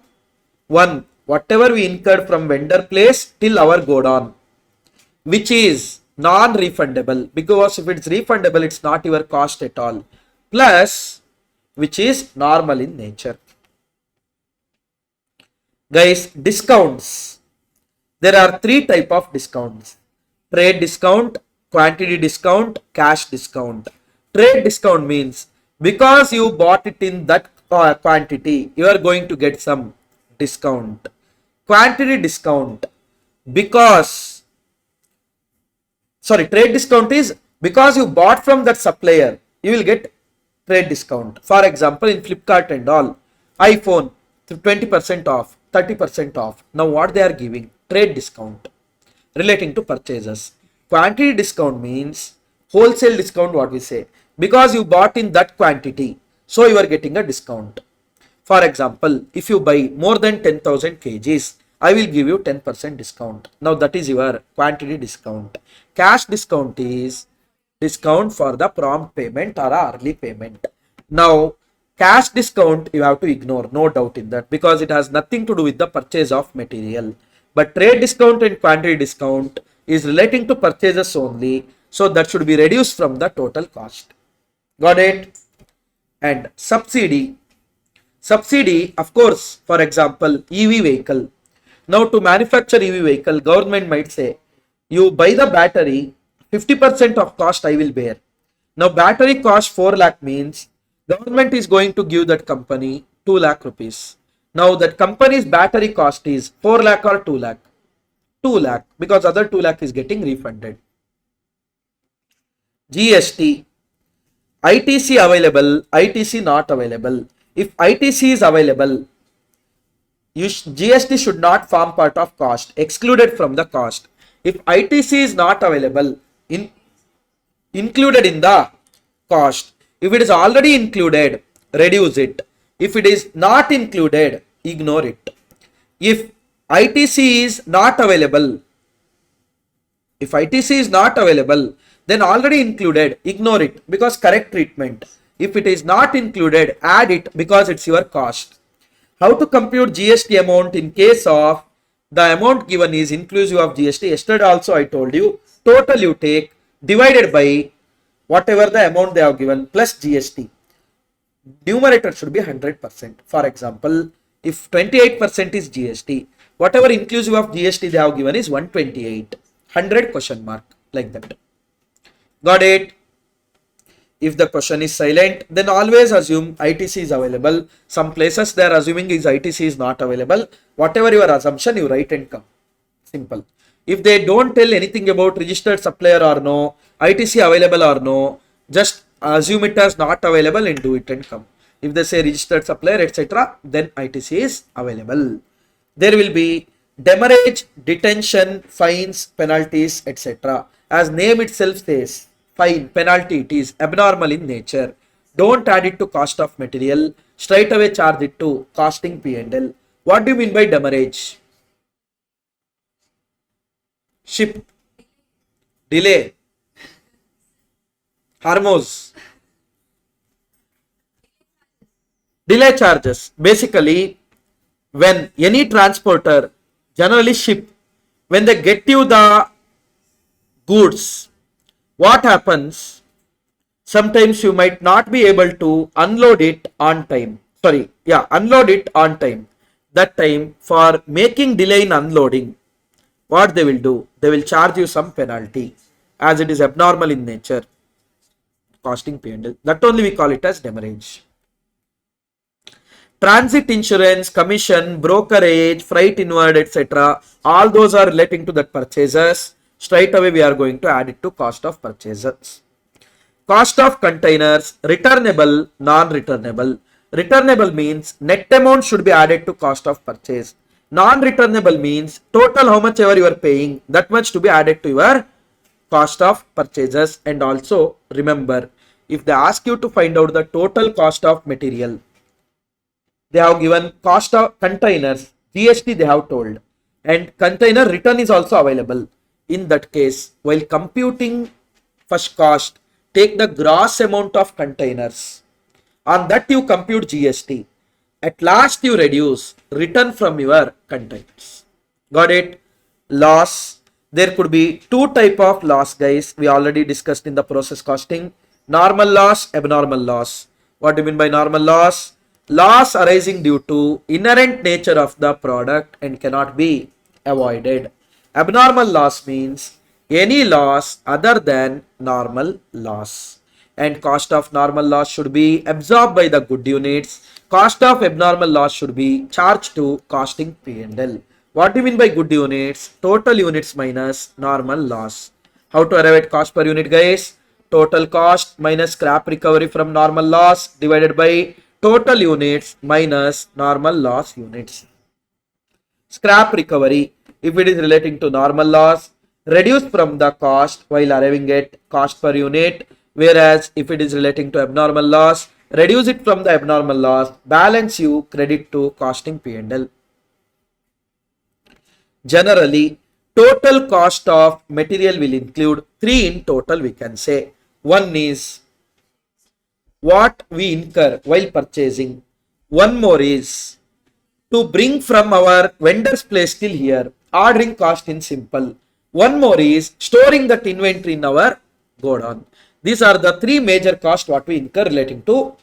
One, whatever we incurred from vendor place till our godown, which is non-refundable, because if it's refundable, it's not your cost at all. Plus, which is normal in nature. Guys, discounts. There are 3 types of discounts. Trade discount, quantity discount, cash discount. Trade discount means because you bought it in that quantity, you are going to get some discount. Quantity discount, because trade discount is because you bought from that supplier, you will get trade discount. For example, in Flipkart and all, iPhone 20% off, 30% off. Now what they are giving? Trade discount relating to purchases. Quantity discount means wholesale discount, what we say, because you bought in that quantity, so you are getting a discount. For example, if you buy more than 10,000 kgs, I will give you 10% discount. Now that is your quantity discount. Cash discount is discount for the prompt payment or early payment. Now cash discount you have to ignore, no doubt in that, because it has nothing to do with the purchase of material. But trade discount and quantity discount is relating to purchases only, so that should be reduced from the total cost. Got it? And subsidy. Subsidy, of course, for example, EV vehicle. Now to manufacture EV vehicle, government might say, you buy the battery, 50% of cost I will bear. Now battery cost 4 lakh means government is going to give that company 2 lakh rupees. Now that company's battery cost is 4 lakh or 2 lakh? 2 lakh, because other 2 lakh is getting refunded. GST. ITC available, ITC not available. If ITC is available, GST should not form part of cost, excluded from the cost. If ITC is not available, included in the cost. If it is already included, reduce it. If it is not included, ignore it. If ITC is not available, then already included, ignore it, because correct treatment. If it is not included, add it, because it's your cost. How to compute GST amount in case of the amount given is inclusive of GST? Yesterday also I told you, total you take divided by whatever the amount they have given plus GST. Numerator should be 100%. For example, if 28% is GST, whatever inclusive of GST they have given is 128. 100 question mark, like that. Got it? If the question is silent, then always assume ITC is available. Some places they are assuming is ITC is not available. Whatever your assumption, you write and come. Simple. If they don't tell anything about registered supplier or no, ITC available or no, just assume it as not available and do it and come. If they say registered supplier, etc., then ITC is available. There will be demurrage, detention, fines, penalties, etc. As name itself says, fine, penalty, it is abnormal in nature. Don't add it to cost of material. Straight away charge it to costing P&L. What do you mean by demurrage? Ship, delay, harmos, delay charges. Basically, when any transporter, generally ship, when they get you the goods, what happens? Sometimes you might not be able to unload it on time. Unload it on time. That time, for making delay in unloading, what they will do? They will charge you some penalty, as it is abnormal in nature. Costing P&L. That only we call it as demurrage. Transit insurance, commission, brokerage, freight inward, etc. All those are relating to that purchases. Straight away we are going to add it to cost of purchases. Cost of containers, returnable, non-returnable. Returnable means net amount should be added to cost of purchase. Non-returnable means total how much ever you are paying, that much to be added to your cost of purchases. And also remember, if they ask you to find out the total cost of material, they have given cost of containers, GST they have told, and container return is also available. In that case, while computing first cost, take the gross amount of containers. On that you compute GST. At last you reduce return from your containers. Got it? Loss. There could be two type of loss, guys. We already discussed in the process costing. Normal loss, abnormal loss. What do you mean by normal loss? Loss arising due to inherent nature of the product and cannot be avoided. Abnormal loss means any loss other than normal loss. And cost of normal loss should be absorbed by the good units. Cost of abnormal loss should be charged to costing P&L. What do you mean by good units? Total units minus normal loss. How to arrive at cost per unit, guys? Total cost minus scrap recovery from normal loss divided by total units minus normal loss units. Scrap recovery, if it is relating to normal loss, reduce from the cost while arriving at cost per unit, whereas if it is relating to abnormal loss, reduce it from the abnormal loss, balance you credit to costing P&L. Generally, total cost of material will include three in total, we can say. One is what we incur while purchasing. One more is to bring from our vendor's place till here, ordering cost in simple. One more is storing that inventory in our godown. These are the three major costs what we incur relating to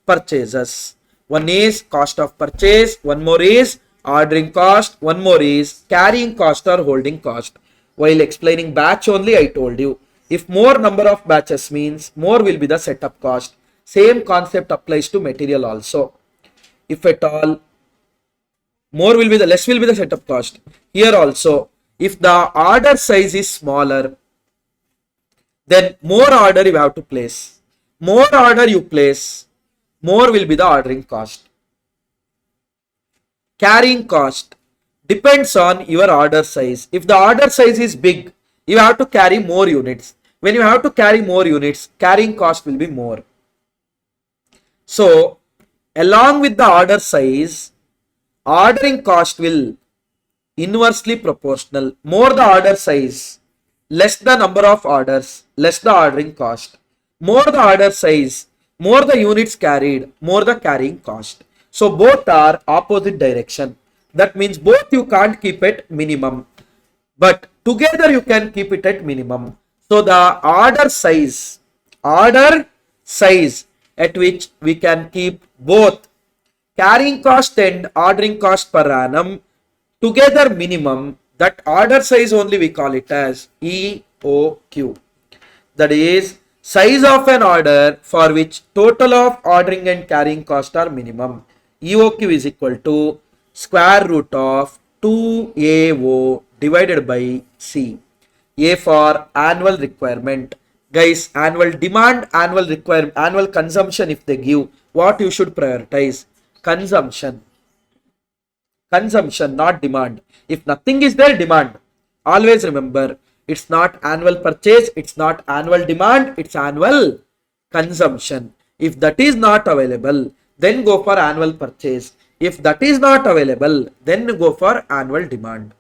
purchases. One is cost of purchase, one more is ordering cost, one more is carrying cost or holding cost. While explaining batch only, I told you, if more number of batches means more will be the setup cost. Same concept applies to material also. If at all more will be the less will be the setup cost. Here also, if the order size is smaller, then more order you have to place. More order you place, more will be the ordering cost. Carrying cost depends on your order size. If the order size is big, you have to carry more units. When you have to carry more units, carrying cost will be more. So, along with the order size, ordering cost will inversely proportional. More the order size, less the number of orders, less the ordering cost. More the order size, more the units carried, more the carrying cost. So both are opposite direction. That means both you can't keep at minimum, but together you can keep it at minimum. So the order size at which we can keep both carrying cost and ordering cost per annum together minimum, that order size only we call it as EOQ. That is size of an order for which total of ordering and carrying cost are minimum. EOQ is equal to square root of 2AO divided by C. A for annual requirement. Guys, annual demand, annual requirement, annual consumption if they give, what you should prioritize? Consumption. Consumption, not demand. If nothing is there, demand. Always remember, it's not annual purchase, it's not annual demand, it's annual consumption. If that is not available, then go for annual purchase. If that is not available, then go for annual demand.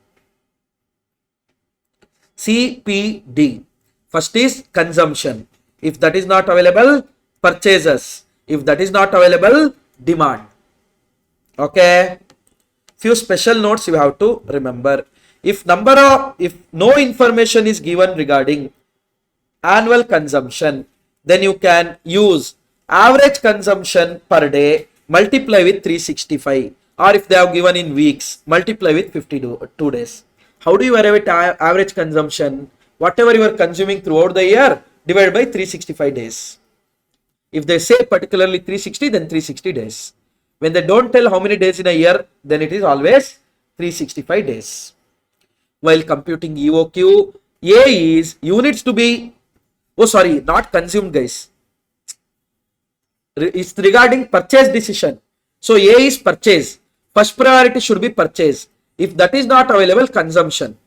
CPD. First is consumption. If that is not available, purchases. If that is not available, demand. Okay. Few special notes you have to remember. If no information is given regarding annual consumption, then you can use average consumption per day multiply with 365, or if they have given in weeks, multiply with 52 days. How do you arrive at average consumption? Whatever you are consuming throughout the year, divided by 365 days. If they say particularly 360, then 360 days. When they don't tell how many days in a year, then it is always 365 days. While computing EOQ, A is units to be, not consumed, guys. It's regarding purchase decision. So A is purchase. First priority should be purchase. If that is not available, consumption.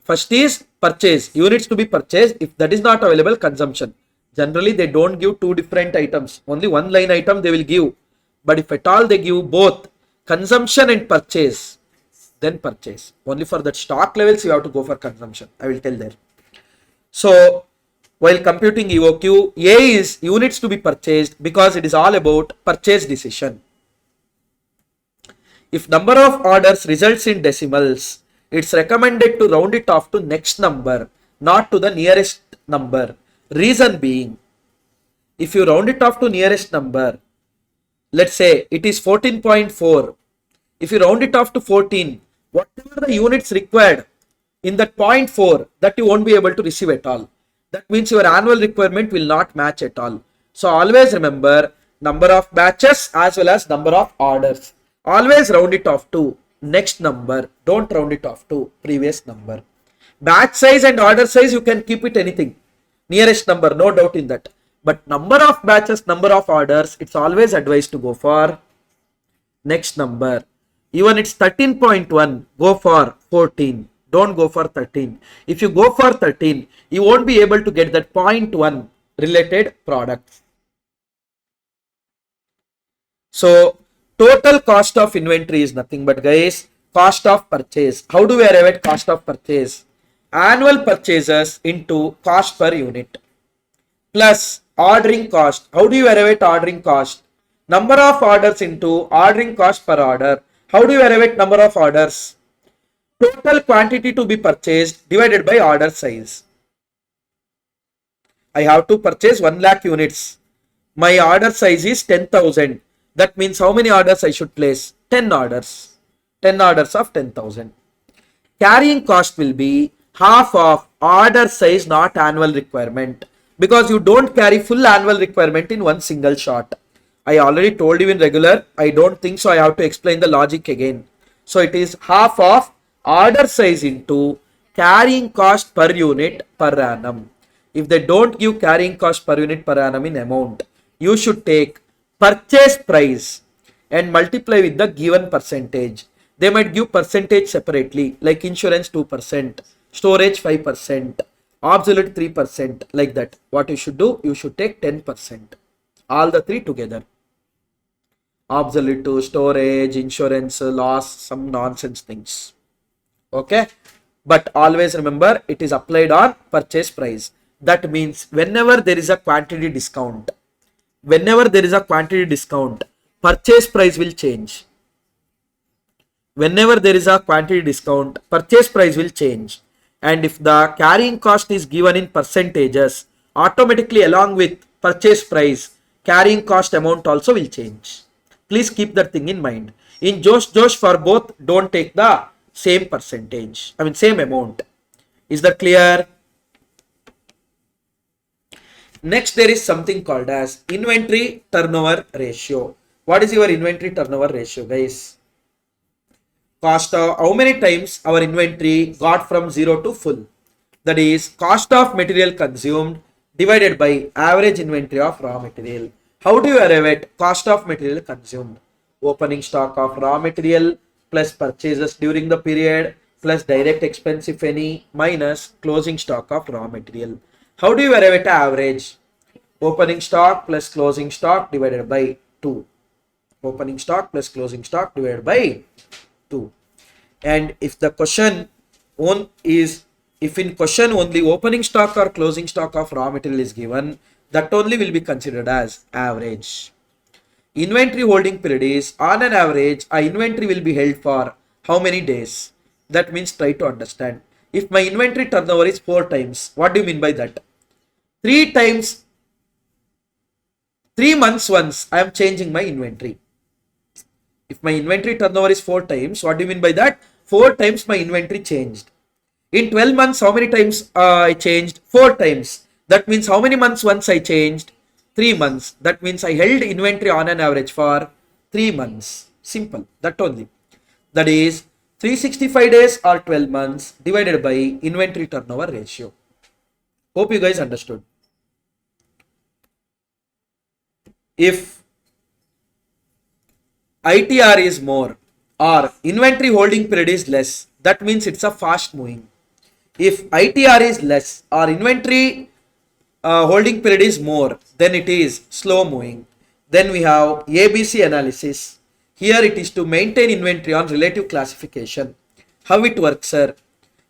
First is purchase, units to be purchased. If that is not available, consumption. Generally, they don't give two different items. Only one line item they will give. But if at all they give both consumption and purchase, then purchase. Only for that stock levels, you have to go for consumption. I will tell there. So, while computing EOQ, A is units to be purchased because it is all about purchase decision. If number of orders results in decimals, it's recommended to round it off to next number, not to the nearest number. Reason being, if you round it off to nearest number, let's say it is 14.4. If you round it off to 14, whatever the units required in that 0.4, that you won't be able to receive at all. That means your annual requirement will not match at all. So always remember number of batches as well as number of orders. Always round it off to next number. Don't round it off to previous number. Batch size and order size, you can keep it anything. Nearest number, no doubt in that. But number of batches, number of orders, it's always advised to go for next number. Even it's 13.1, go for 14. Don't go for 13. If you go for 13, you won't be able to get that 0.1 related product. So total cost of inventory is nothing but, guys, cost of purchase. How do we arrive at cost of purchase? Annual purchases into cost per unit plus ordering cost. How do you arrive at ordering cost? Number of orders into ordering cost per order. How do you arrive at number of orders? Total quantity to be purchased divided by order size. I have to purchase 1 lakh units. My order size is 10,000. That means how many orders I should place? 10 orders. 10 orders of 10,000. Carrying cost will be half of order size, not annual requirement. Because you don't carry full annual requirement in one single shot. I already told you in regular. I don't think so. I have to explain the logic again. So it is half of order size into carrying cost per unit per annum. If they don't give carrying cost per unit per annum in amount, you should take purchase price and multiply with the given percentage. They might give percentage separately, like insurance 2%, storage 5%, obsolete 3%, like that. What you should do, you should take 10%. All the three together. Obsolete, storage, insurance, loss, some nonsense things. Okay. But always remember, it is applied on purchase price. That means whenever there is a quantity discount, purchase price will change. Whenever there is a quantity discount, purchase price will change. And if the carrying cost is given in percentages, automatically along with purchase price, carrying cost amount also will change. Please keep that thing in mind. In Josh for both, don't take the same percentage. Same amount. Is that clear? Next, there is something called as inventory turnover ratio. What is your inventory turnover ratio, guys? Cost of how many times our inventory got from 0 to full. That is cost of material consumed divided by average inventory of raw material. How do you arrive at cost of material consumed? Opening stock of raw material plus purchases during the period plus direct expense if any minus closing stock of raw material. How do you arrive at average? Opening stock plus closing stock divided by 2. Opening stock plus closing stock divided by 2. And if the question if in question only opening stock or closing stock of raw material is given, that only will be considered as average. Inventory holding period is, on an average, a inventory will be held for how many days? That means try to understand. If my inventory turnover is 4 times, what do you mean by that? 3 times, 3 months once I am changing my inventory. If my inventory turnover is 4 times, what do you mean by that? 4 times my inventory changed. In 12 months, how many times I changed? 4 times. That means how many months once I changed? 3 months. That means I held inventory on an average for 3 months. Simple. That only. That is 365 days or 12 months divided by inventory turnover ratio. Hope you guys understood. If ITR is more or inventory holding period is less, that means it's a fast moving. If ITR is less or inventory holding period is more, then it is slow moving. Then we have ABC analysis. Here it is to maintain inventory on relative classification. How it works, sir?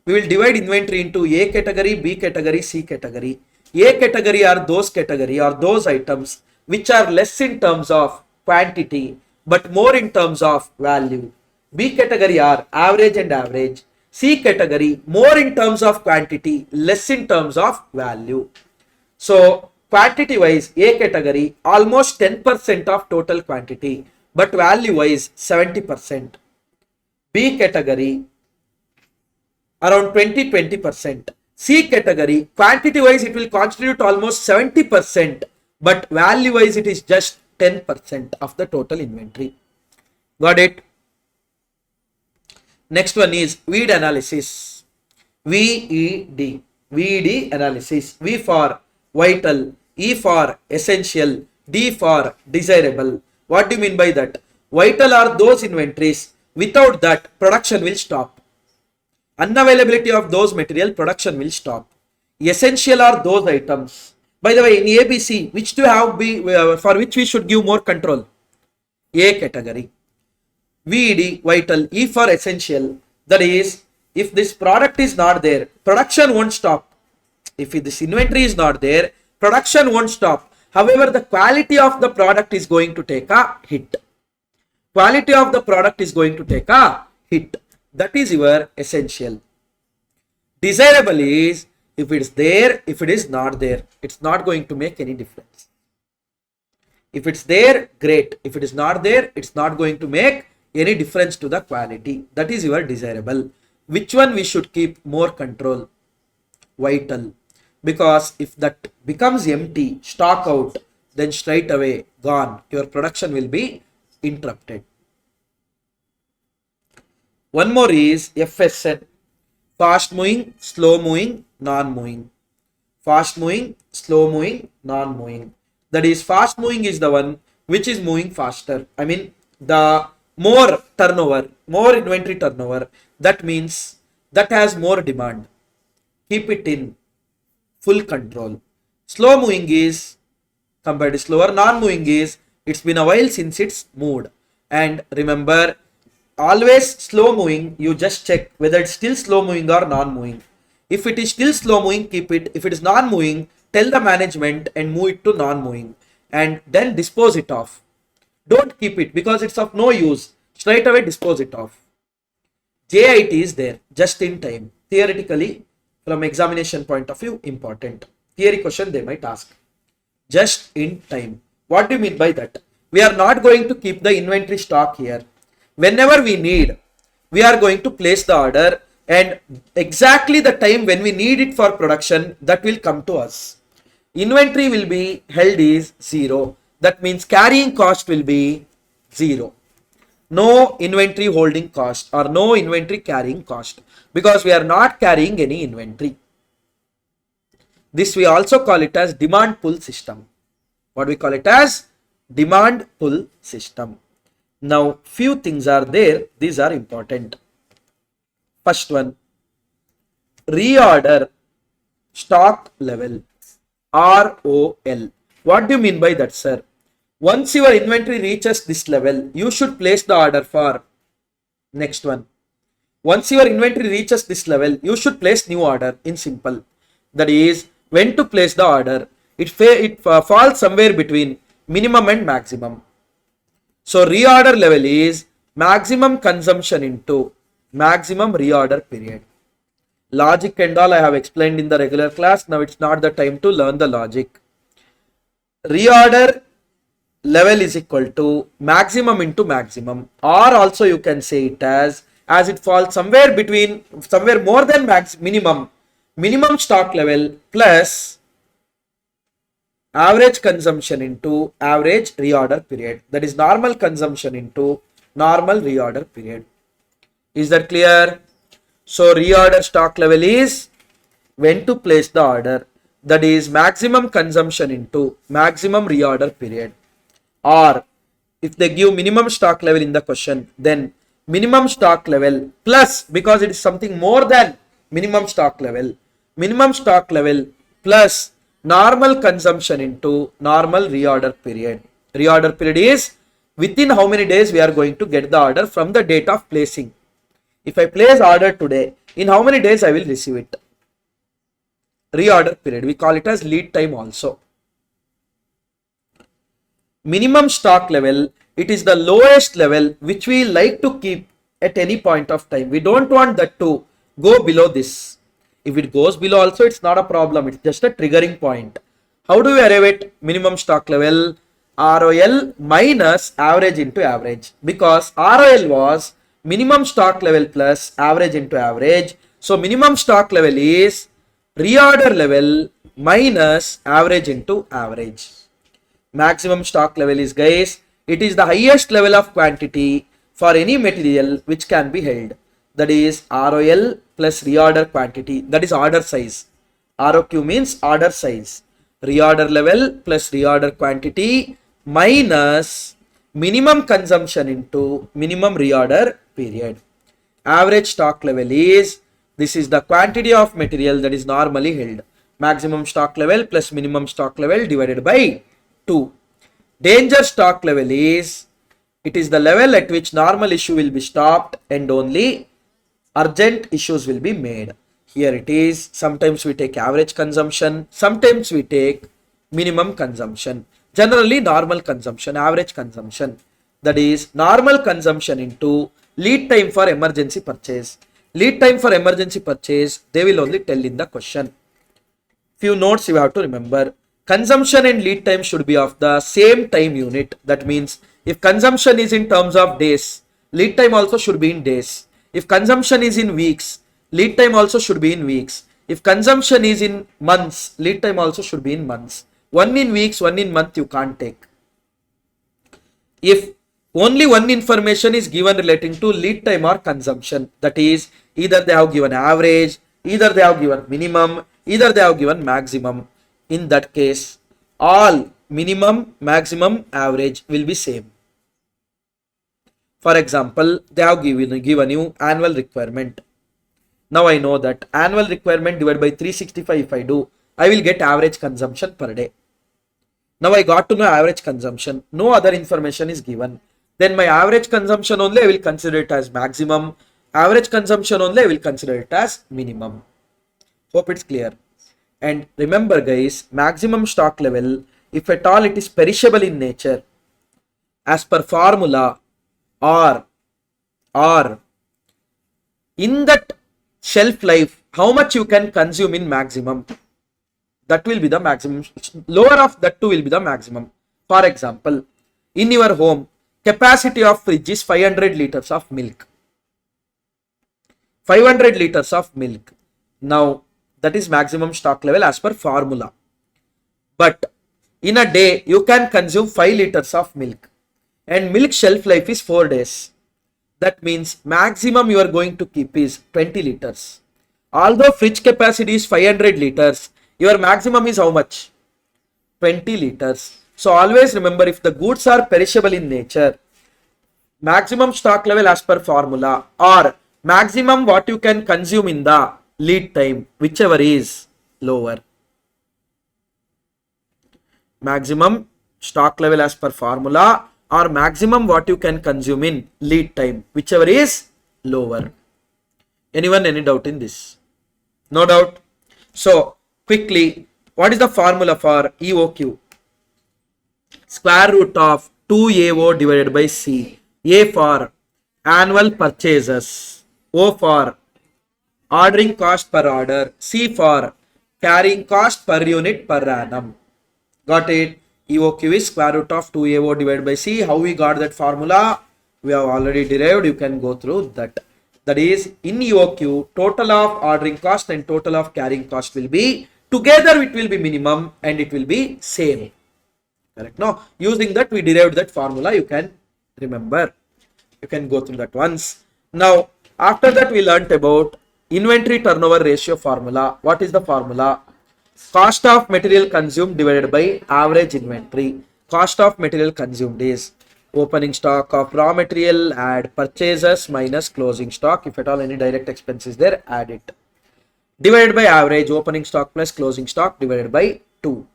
We will divide inventory into A category, B category, C category. A category are those category or those items which are less in terms of quantity but more in terms of value. B category are average and average. C category more in terms of quantity, less in terms of value. So quantity wise, A category almost 10% of total quantity, but value wise 70%. B category around 20%. C category quantity wise it will constitute almost 70%, but value wise it is just 10% of the total inventory. Got it? Next one is weed analysis. VED. VED analysis. V for vital, E for essential, D for desirable. What do you mean by that? Vital are those inventories. Without that, production will stop. Unavailability of those material, production will stop. Essential are those items. By the way, in ABC, which do you have for which we should give more control? A category. VED, vital, E for essential. That is, if this product is not there, production won't stop. If this inventory is not there, production won't stop. However, the quality of the product is going to take a hit. Quality of the product is going to take a hit. That is your essential. Desirable is if it is there, if it is not there, it's not going to make any difference. If it's there, great. If it is not there, it's not going to make any difference to the quality. That is your desirable. Which one we should keep more control? Vital. Because if that becomes empty, stock out, then straight away gone. Your production will be interrupted. One more is FSN. Fast moving, slow moving, non-moving. Fast moving, slow moving, non-moving. That is, fast moving is the one which is moving faster. I mean, the more turnover, more inventory turnover. That means that has more demand. Keep it in full control. Slow moving is compared to slower. Non-moving is it's been a while since it's moved. And remember, always slow moving, you just check whether it's still slow moving or non-moving. If it is still slow moving, keep it. If it is non-moving, tell the management and move it to non-moving and then dispose it off. Don't keep it because it's of no use. Straight away dispose it off. JIT is there just in time. Theoretically, from examination point of view, important. Theory question they might ask. Just in time. What do you mean by that? We are not going to keep the inventory stock here. Whenever we need, we are going to place the order and exactly the time when we need it for production, that will come to us. Inventory will be held is 0. That means carrying cost will be 0. No inventory holding cost or no inventory carrying cost because we are not carrying any inventory. This we also call it as demand pull system. What we call it as demand pull system. Now, few things are there. These are important. First one, reorder stock level, ROL. What do you mean by that, sir? Once your inventory reaches this level, you should place the order for next one. Once your inventory reaches this level, you should place new order in simple. That is, when to place the order. It falls somewhere between minimum and maximum. So reorder level is maximum consumption into maximum reorder period. Logic and all I have explained in the regular class. Now it's not the time to learn the logic. Reorder level is equal to maximum into maximum, or also you can say it as it falls somewhere between, somewhere more than minimum stock level plus average consumption into average reorder period. That is normal consumption into normal reorder period. Is that clear? So reorder stock level is when to place the order. That is maximum consumption into maximum reorder period. Or if they give minimum stock level in the question, then minimum stock level plus, because it is something more than minimum stock level plus normal consumption into normal reorder period. Reorder period is within how many days we are going to get the order from the date of placing. If I place order today, in how many days I will receive it? Reorder period. We call it as lead time also. Minimum stock level, it is the lowest level which we like to keep at any point of time. We don't want that to go below this. If it goes below also, it's not a problem. It's just a triggering point. How do we arrive at minimum stock level? ROL minus average into average. Because ROL was minimum stock level plus average into average. So minimum stock level is reorder level minus average into average. Maximum stock level is, guys, it is the highest level of quantity for any material which can be held. That is ROL plus reorder quantity, that is order size. ROQ means order size. Reorder level plus reorder quantity minus minimum consumption into minimum reorder period. Average stock level is, this is the quantity of material that is normally held. Maximum stock level plus minimum stock level divided by 2. Danger stock level is, it is the level at which normal issue will be stopped and only urgent issues will be made. Here it is, sometimes we take average consumption, sometimes we take minimum consumption. Generally normal consumption, average consumption. That is normal consumption into lead time for emergency purchase. Lead time for emergency purchase, they will only tell in the question. Few notes you have to remember. Consumption and lead time should be of the same time unit. That means if consumption is in terms of days, lead time also should be in days. If consumption is in weeks, lead time also should be in weeks. If consumption is in months, lead time also should be in months. One in weeks, one in month you can't take. If only one information is given relating to lead time or consumption, that is either they have given average, either they have given minimum, either they have given maximum. In that case, all minimum, maximum, average will be same. For example, they have given you annual requirement. Now I know that annual requirement divided by 365 if I do, I will get average consumption per day. Now I got to know average consumption. No other information is given. Then my average consumption only I will consider it as maximum. Average consumption only I will consider it as minimum. Hope it's clear. And remember guys, maximum stock level, if at all it is perishable in nature, as per formula, or in that shelf life, how much you can consume in maximum, that will be the maximum. Lower of that too will be the maximum. For example, in your home, capacity of fridge is 500 liters of milk. 500 liters of milk. Now, that is maximum stock level as per formula. But in a day, you can consume 5 liters of milk. And milk shelf life is 4 days. That means maximum you are going to keep is 20 liters. Although fridge capacity is 500 liters, your maximum is how much? 20 liters. So always remember, if the goods are perishable in nature, maximum stock level as per formula, or maximum what you can consume in the lead time, whichever is lower. Maximum stock level as per formula, or maximum what you can consume in lead time, whichever is lower. Anyone, any doubt in this? No doubt. So quickly, what is the formula for EOQ? Square root of 2AO divided by C. A for annual purchases, O for ordering cost per order, C for carrying cost per unit per annum. Got it? EOQ is square root of 2AO divided by C. How we got that formula? We have already derived. You can go through that. That is, in EOQ, total of ordering cost and total of carrying cost will be together, it will be minimum and it will be same. Correct? No, using that we derived that formula. You can remember. You can go through that once. Now, after that we learnt about inventory turnover ratio formula. What is the formula? Cost of material consumed divided by average inventory. Cost of material consumed is opening stock of raw material, add purchases minus closing stock. If at all any direct expenses there, add it. Divided by average, opening stock plus closing stock divided by 2.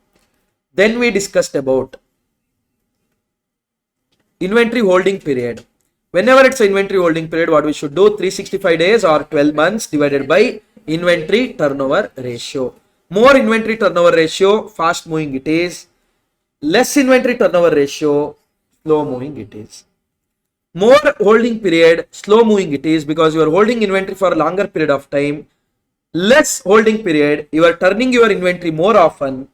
Then we discussed about inventory holding period. Whenever it's an inventory holding period, what we should do? 365 days or 12 months divided by inventory turnover ratio. More inventory turnover ratio, fast moving it is. Less inventory turnover ratio, slow moving it is. More holding period, slow moving it is, because you are holding inventory for a longer period of time. Less holding period, you are turning your inventory more often,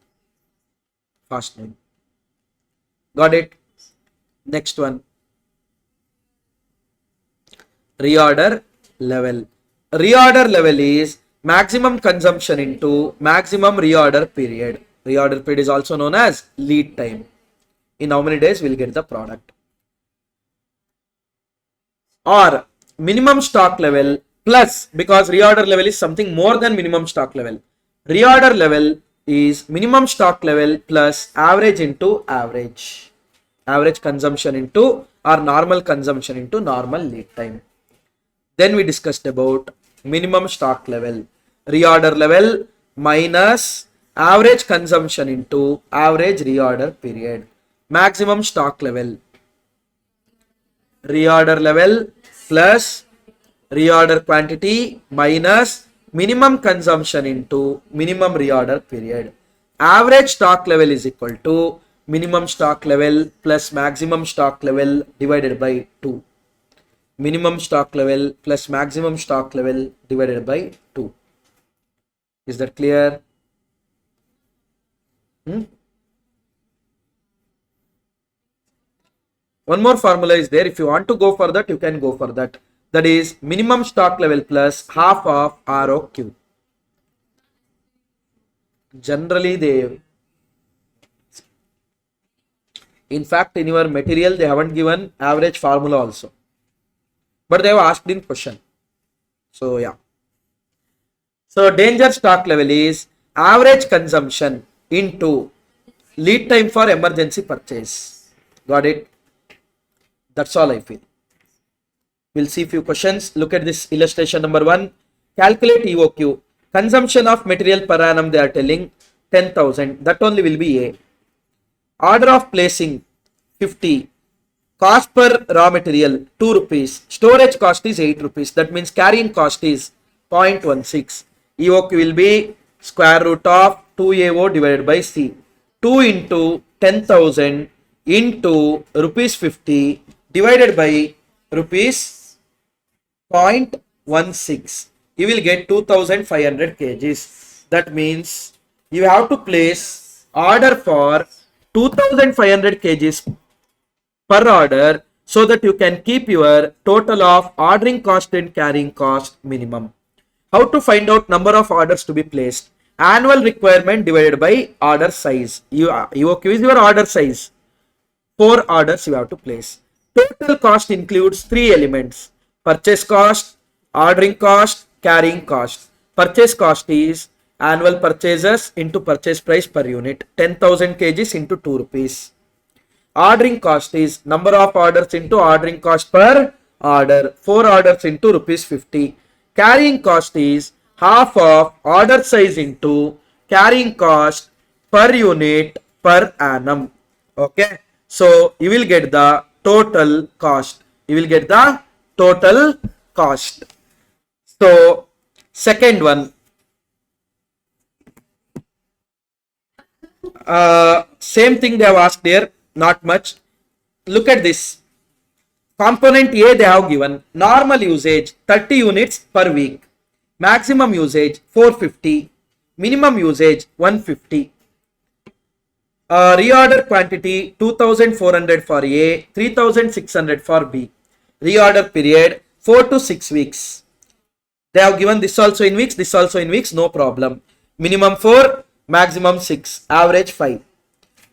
fast moving. Got it? Next one. Reorder level. Reorder level is maximum consumption into maximum reorder period. Reorder period is also known as lead time. In how many days we'll get the product. Or minimum stock level plus, because reorder level is something more than minimum stock level. Reorder level is minimum stock level plus average into average. Average consumption into or normal consumption into normal lead time. Then we discussed about minimum stock level. Reorder level minus average consumption into average reorder period. Maximum stock level. Reorder level plus reorder quantity minus minimum consumption into minimum reorder period. Average stock level is equal to minimum stock level plus maximum stock level divided by 2. Minimum stock level plus maximum stock level divided by 2. Is that clear? One more formula is there. If you want to go for that, you can go for that. That is minimum stock level plus half of ROQ. Generally, in fact, in your material, they haven't given average formula also. But they have asked in question. So, yeah. So, danger stock level is average consumption into lead time for emergency purchase. Got it? That's all I feel. We'll see few questions. Look at this illustration number 1. Calculate EOQ. Consumption of material per annum they are telling 10,000. That only will be A. Order of placing 50. Cost per raw material 2 rupees. Storage cost is 8 rupees. That means carrying cost is 0.16. EOQ will be square root of 2AO divided by C. 2 into 10,000 into rupees 50 divided by rupees 0.16. You will get 2500 kgs. That means you have to place order for 2500 kgs per order so that you can keep your total of ordering cost and carrying cost minimum. How to find out number of orders to be placed? Annual requirement divided by order size. EOQ is your order size. 4 orders you have to place. Total cost includes 3 elements: purchase cost, ordering cost, carrying cost. Purchase cost is annual purchases into purchase price per unit, 10,000 kgs into 2 rupees. Ordering cost is number of orders into ordering cost per order, 4 orders into rupees 50. Carrying cost is half of order size into carrying cost per unit per annum. Okay, so you will get the total cost. You will get the total cost. So second one, same thing they have asked here, not much. Look at this. Component A they have given normal usage 30 units per week, maximum usage 450, minimum usage 150. Reorder quantity 2400 for A, 3600 for B. Reorder period 4 to 6 weeks. They have given this also in weeks, this also in weeks, no problem. Minimum 4, maximum 6, average 5.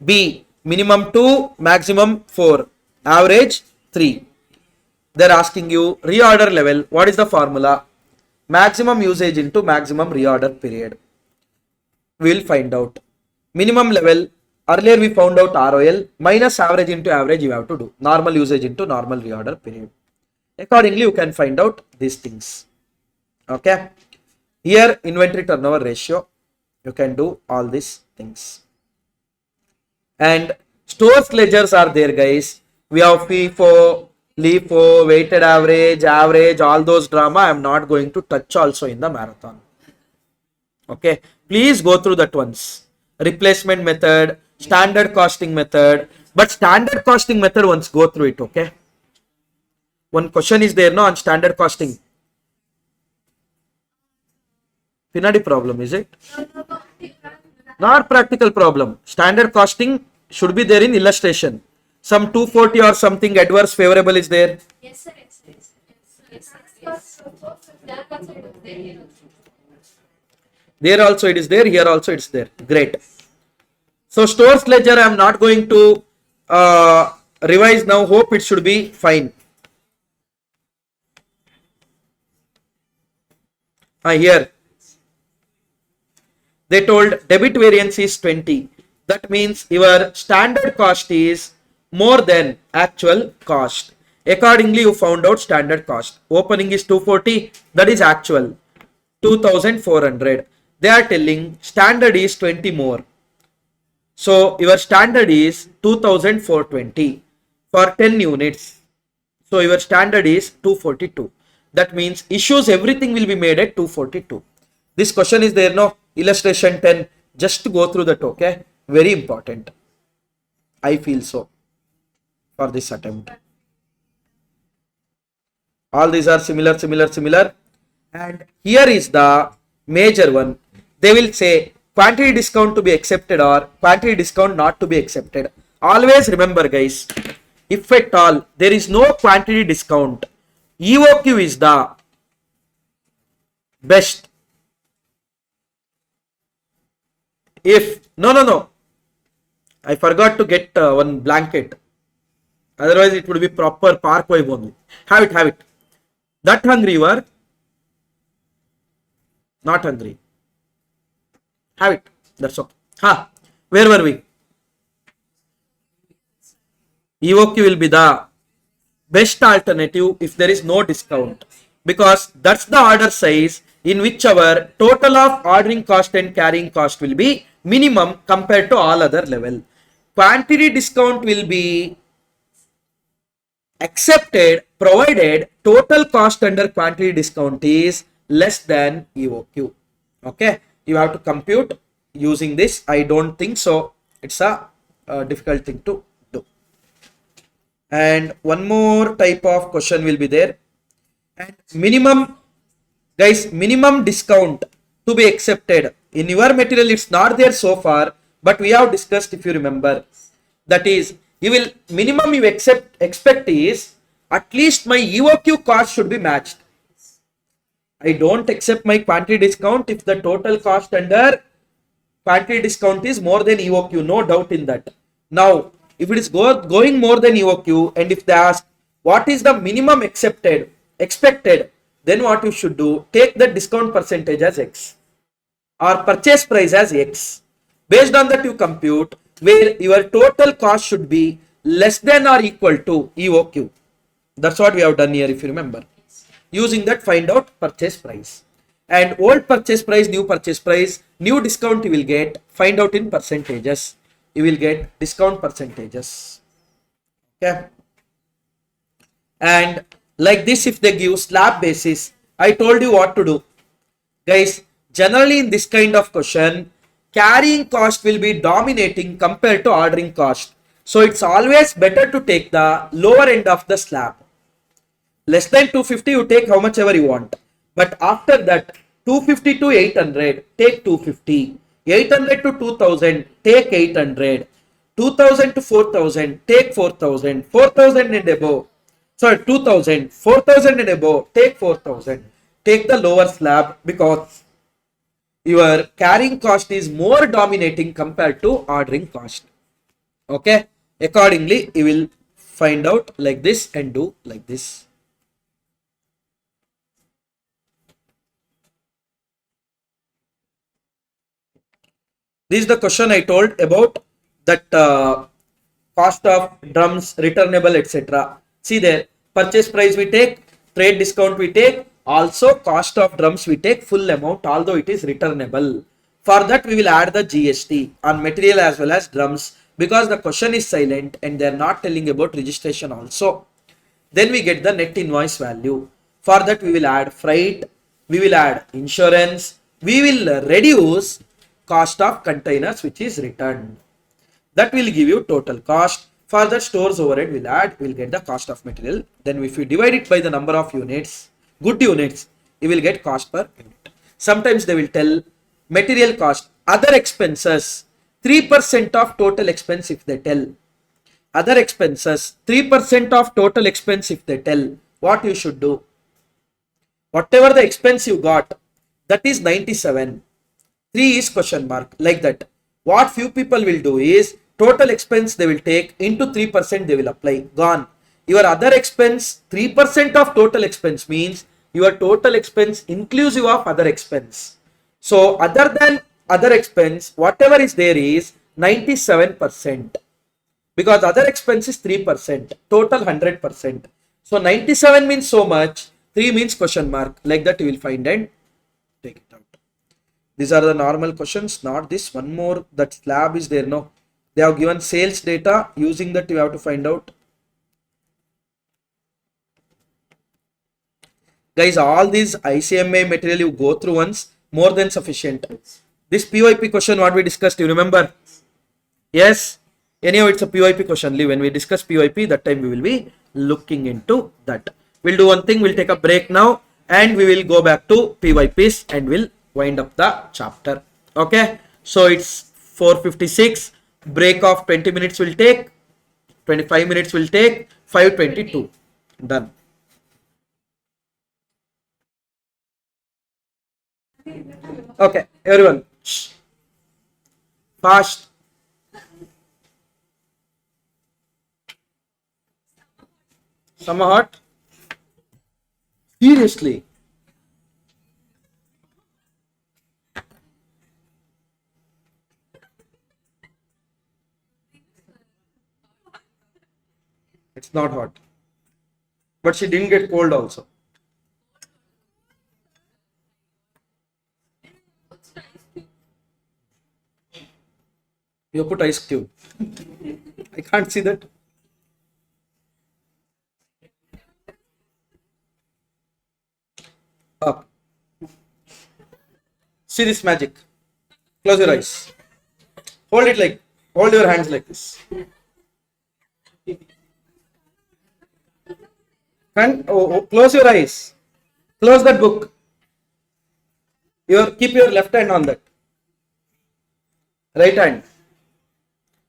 B, minimum 2, maximum 4, average 3. They are asking you reorder level. What is the formula? Maximum usage into maximum reorder period. We will find out. Minimum level, earlier we found out ROL, minus average into average you have to do. Normal usage into normal reorder period. Accordingly, you can find out these things. Okay. Here, inventory turnover ratio. You can do all these things. And stores ledgers are there, guys. We have FIFO, LIFO, weighted average, average, all those drama. I am not going to touch also in the marathon. Okay. Please go through that once. Replacement method, standard costing method. But standard costing method, once go through it. Okay. One question is there, no, on standard costing. Finadi problem, is it? Not practical problem. Standard costing should be there in illustration. Some 240 or something adverse favorable is there.
Yes, sir. Yes, sir.
There also it is there. Here also it's there. Great. So stores ledger I am not going to revise now. Hope it should be fine. Here they told debit variance is 20. That means your standard cost is more than actual cost. Accordingly, you found out standard cost. Opening is 240, that is actual 2400. They are telling standard is 20 more. So your standard is 2420 for 10 units. So your standard is 242. That means issues everything will be made at 242. This question is there, no? Illustration 10. Just to go through that, okay? Very important. I feel so for this attempt. All these are similar. And here is the major one. They will say quantity discount to be accepted or quantity discount not to be accepted. Always remember, guys, if at all there is no quantity discount, EOQ is the best. If no, I forgot to get one blanket. Otherwise, it would be proper park vibe only. Have it. That hungry you are? Not hungry. Have it. That's all. Where were we? EOQ will be the best alternative if there is no discount, because that's the order size in which our total of ordering cost and carrying cost will be minimum compared to all other level. Quantity discount will be accepted provided total cost under quantity discount is less than EOQ. Okay, you have to compute using this. I don't think so. It's a difficult thing to do. And one more type of question will be there. And minimum, guys, minimum discount to be accepted in your material, it's not there so far, but we have discussed, if you remember, that is, you will minimum you expect is at least my EOQ cost should be matched. I don't accept my quantity discount if the total cost under quantity discount is more than EOQ, no doubt in that. Now, if it is going more than EOQ, and if they ask what is the minimum expected, then what you should do, take the discount percentage as X or purchase price as X. Based on that you compute where your total cost should be less than or equal to EOQ. That's what we have done here, if you remember. Using that, find out purchase price. And old purchase price, new purchase price, new discount you will get, find out in percentages. You will get discount percentages. Okay. And like this, if they give slab basis, I told you what to do. Guys, generally in this kind of question, carrying cost will be dominating compared to ordering cost. So it's always better to take the lower end of the slab. Less than 250, you take how much ever you want. But after that, 250 to 800, take 250. 800 to 2000, take 800. 2000 to 4000, take 4000. 4000 and above, sorry, 2000. 4000 and above, take 4000. Take the lower slab because your carrying cost is more dominating compared to ordering cost. Okay. Accordingly, you will find out like this and do like this. This is the question I told about that cost of drums, returnable, etc. See there, purchase price we take, trade discount we take, also cost of drums we take full amount, although it is returnable. For that we will add the GST on material as well as drums, because the question is silent and they are not telling about registration also. Then we get the net invoice value. For that we will add freight, we will add insurance, we will reduce cost of containers which is returned. That will give you total cost. For that stores overhead will add, will get the cost of material. Then if you divide it by the number of units, good units, you will get cost per unit. Sometimes they will tell material cost, other expenses, 3% of total expense if they tell. Other expenses, 3% of total expense if they tell. What you should do? Whatever the expense you got, that is 97. 3 is question mark, like that. What few people will do is total expense they will take into 3% they will apply. Gone. Your other expense, 3% of total expense means your total expense inclusive of other expense. So other than other expense, whatever is there is 97%, because other expense is 3%, total 100%. So 97 means so much, 3 means question mark, like that you will find and take it out. These are the normal questions, not this one more, that slab is there. No, they have given sales data, using that you have to find out. Guys, all these ICMA material you go through once, more than sufficient. This PYP question what we discussed, you remember? Yes, anyhow it's a PYP question. When we discuss PYP, that time we will be looking into that. We'll do one thing, we'll take a break now and we will go back to PYPs and we'll wind up the chapter. Okay, so it's 4:56, break of 20 minutes will take, 25 minutes will take, 5:22, done. Okay, everyone, shh. Fast. Summer hot? Seriously? It's not hot. But she didn't get cold also. You put ice cube. I can't see that. Up. See this magic. Close your eyes. Hold it like, hold your hands like this. And close your eyes. Close that book. Keep your left hand on that. Right hand.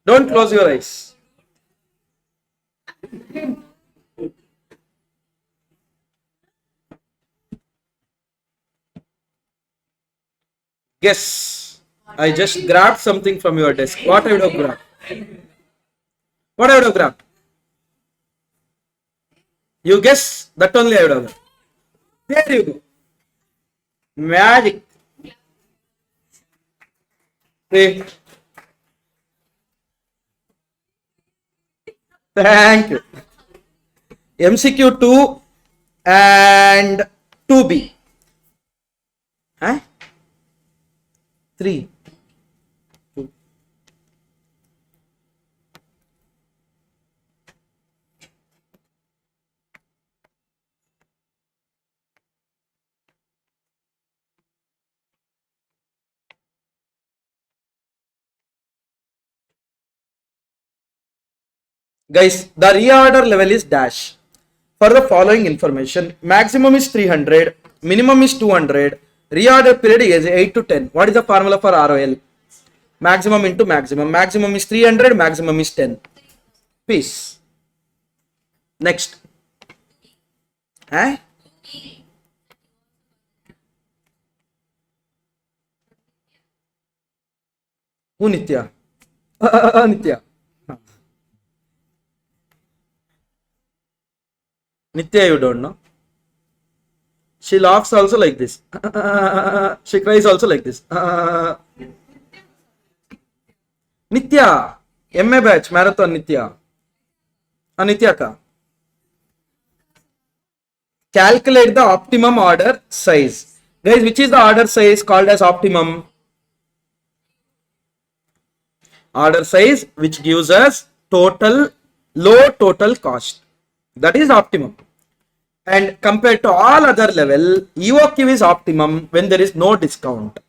Don't close your eyes. Guess. I just grabbed something from your desk. What I would have grabbed? What I would have grabbed? You guess, that only I would have grabbed. There you go. Magic. See? Thank you. MCQ 2 and 2B. Huh? 3. 2. Guys, the reorder level is dash. For the following information, maximum is 300, minimum is 200, reorder period is 8 to 10. What is the formula for ROL? Maximum into maximum. Maximum is 300, maximum is 10. Peace. Next. Huh? Who Nitya? Nitya. Nitya, you don't know. She laughs also like this. She cries also like this. Nitya, MA batch, marathon Nitya. Nitya ka. Calculate the optimum order size. Guys, which is the order size called as optimum? Order size which gives us low total cost. That is optimum. And compared to all other level, EOQ is optimum when there is no discount.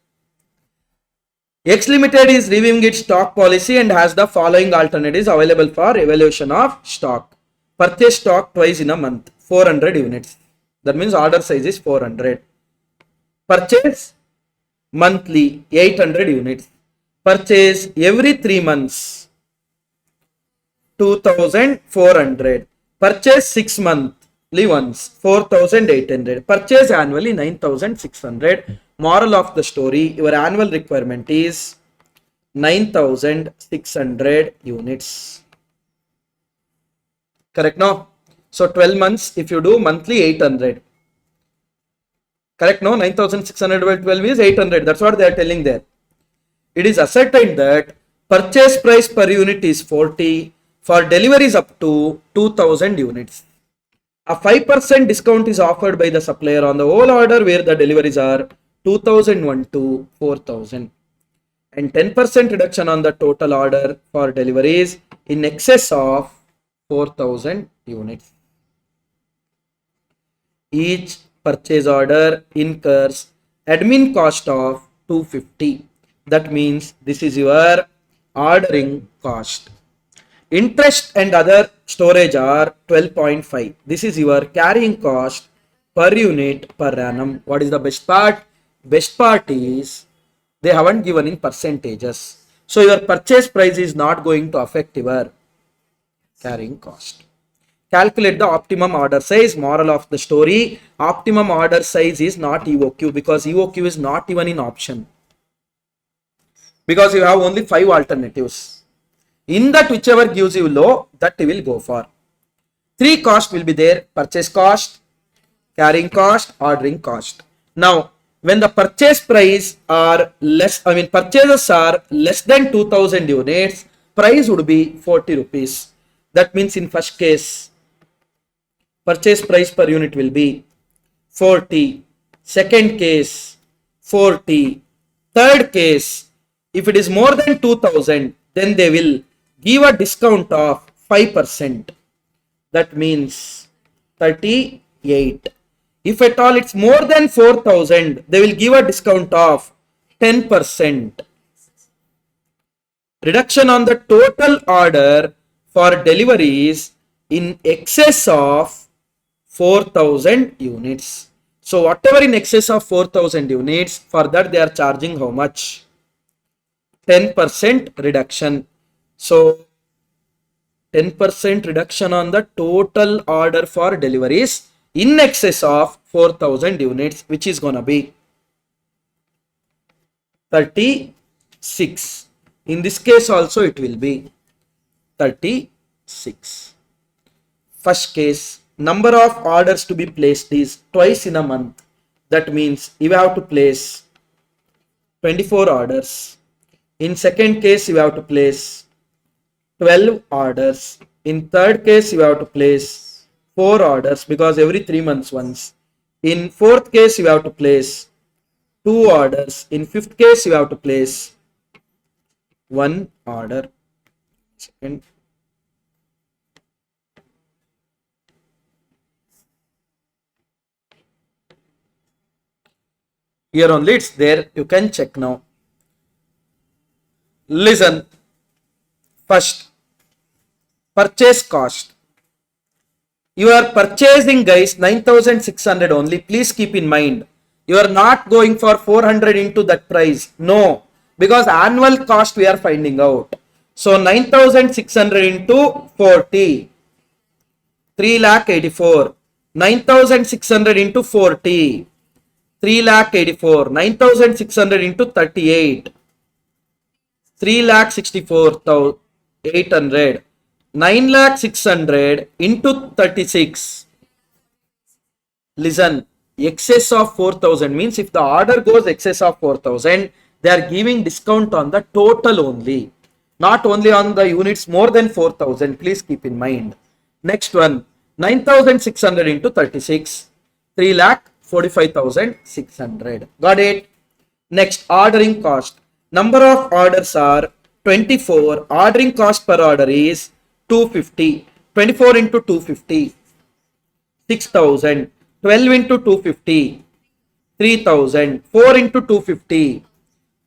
X Limited is reviewing its stock policy and has the following alternatives available for evaluation of stock. Purchase stock twice in a month, 400 units. That means order size is 400. Purchase monthly, 800 units. Purchase every 3 months, 2400. Purchase 6 monthly once, 4800. Purchase annually, 9600. Moral of the story, your annual requirement is 9600 units. Correct now? So 12 months, if you do monthly 800. Correct? No, 9600 by 12 is 800. That's what they are telling there. It is ascertained that purchase price per unit is 40 for deliveries up to 2000 units. A 5% discount is offered by the supplier on the whole order where the deliveries are 2001 to 4000, and 10% reduction on the total order for deliveries in excess of 4000 units. Each purchase order incurs admin cost of 250. That means this is your ordering cost. Interest and other storage are 12.5. This is your carrying cost per unit per annum. What is the best part? Best part is they haven't given in percentages. So your purchase price is not going to affect your carrying cost. Calculate the optimum order size. Moral of the story, optimum order size is not EOQ because EOQ is not even in option. Because you have only 5 alternatives. In that, whichever gives you low, that you will go for. 3 costs will be there: purchase cost, carrying cost, ordering cost. Now, when the purchase price are less, purchases are less than 2000 units, price would be 40 rupees. That means in first case, purchase price per unit will be 40. Second case, 40. Third case, if it is more than 2000, then they will give a discount of 5%. That means 38. If at all it's more than 4000, they will give a discount of 10%. Reduction on the total order for deliveries in excess of 4000 units. So whatever in excess of 4000 units, for that they are charging how much? 10% reduction. So 10% reduction on the total order for deliveries in excess of 4000 units, which is gonna be 36. In this case also it will be 36. First case, number of orders to be placed is twice in a month. That means you have to place 24 orders. In second case, you have to place 12 orders. In third case, you have to place 4 orders because every 3 months once. In fourth case, you have to place 2 orders. In fifth case, you have to place 1 order. Second. Here only it's there. You can check now. Listen. First, purchase cost. You are purchasing, guys, 9600 only. Please keep in mind. You are not going for 400 into that price. No. Because annual cost we are finding out. So 9600 into 40. 3,84,000. 9600 into 40. 3,84,000. 9600 into 38. 3,64,800. 9,600,000 into 36. Listen, excess of 4,000 means if the order goes excess of 4,000, they are giving discount on the total only, not only on the units more than 4,000. Please keep in mind. Next one, 9,600 into 36, 3,45,600. Got it? Next, ordering cost. Number of orders are 24. Ordering cost per order is 250. 24 into 250, 6,000. 12 into 250, 3,000. 4 into 250,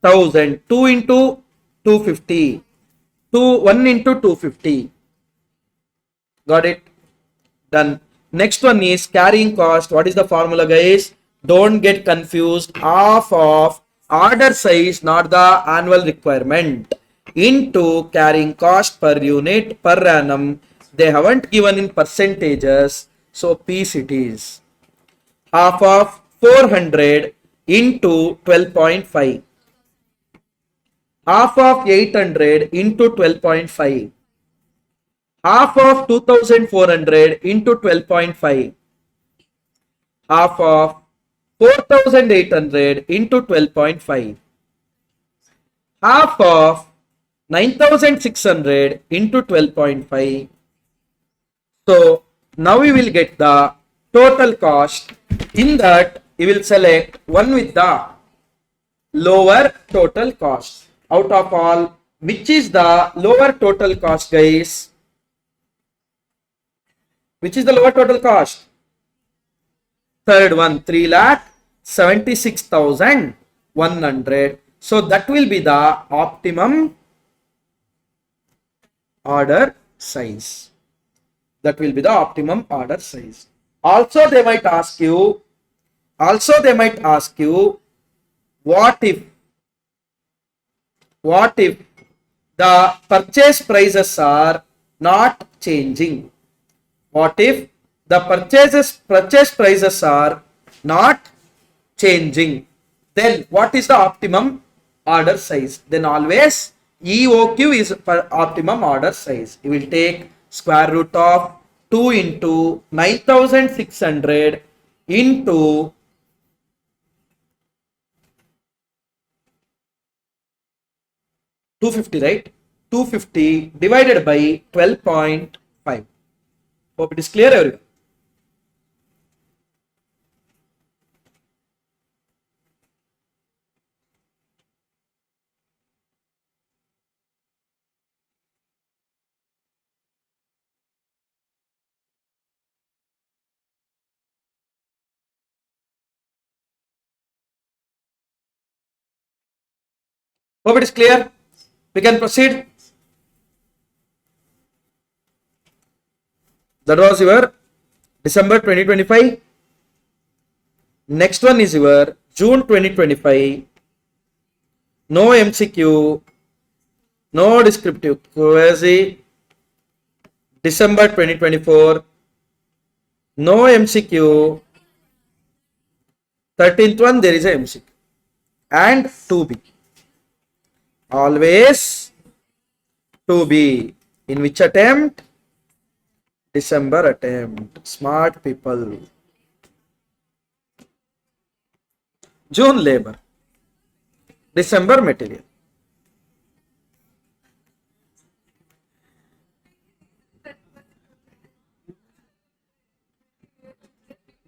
1,000. 2 into 250, 1 into 250. Got it? Done. Next one is carrying cost. What is the formula, guys? Don't get confused. Half of order size, not the annual requirement, into carrying cost per unit per annum. They haven't given in percentages, so piece it is. Half of 400 into 12.5. Half of 800 into 12.5. Half of 2400 into 12.5. Half of 4,800 into 12.5. Half of 9,600 into 12.5. So now we will get the total cost. In that, you will select one with the lower total cost. Out of all, which is the lower total cost, guys? Which is the lower total cost? Third one, 3,76,100. So that will be the optimum order size. That will be the optimum order size. Also, they might ask you, what if the purchase prices are not changing? What if the purchase prices are not changing? Then what is the optimum order size? Then always EOQ is per optimum order size. You will take square root of 2 into 9,600 into 250, right? 250 divided by 12.5. Hope it is clear, everyone. Hope it is clear. We can proceed. That was your December 2025. Next one is your June 2025. No MCQ, no descriptive query. December 2024. No MCQ. 13th one, there is a MCQ. And 2B. Always 2B. In which attempt? December attempt. Smart people. June labor. December material.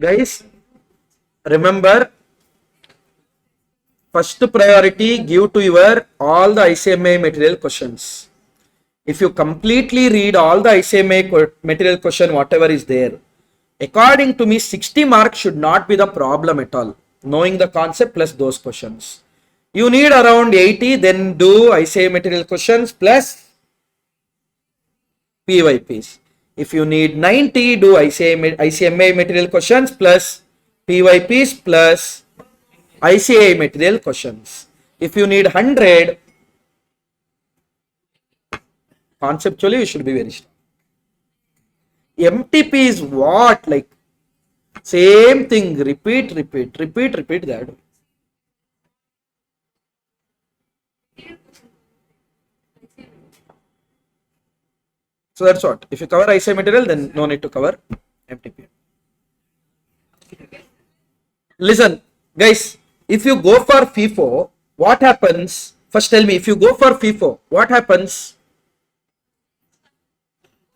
Guys, remember, first priority give to your all the ICMA material questions. If you completely read all the ICMA material question, whatever is there, according to me, 60 marks should not be the problem at all. Knowing the concept plus those questions. You need around 80, then do ICMA material questions plus PYPs. If you need 90, do ICMA material questions plus PYPs plus ICA material questions. If you need 100, conceptually you should be very strong. MTP is what? Like same thing, repeat that. So that's what. If you cover ICA material, then no need to cover MTP. Listen, guys, if you go for FIFO, what happens? First tell me, if you go for FIFO, what happens?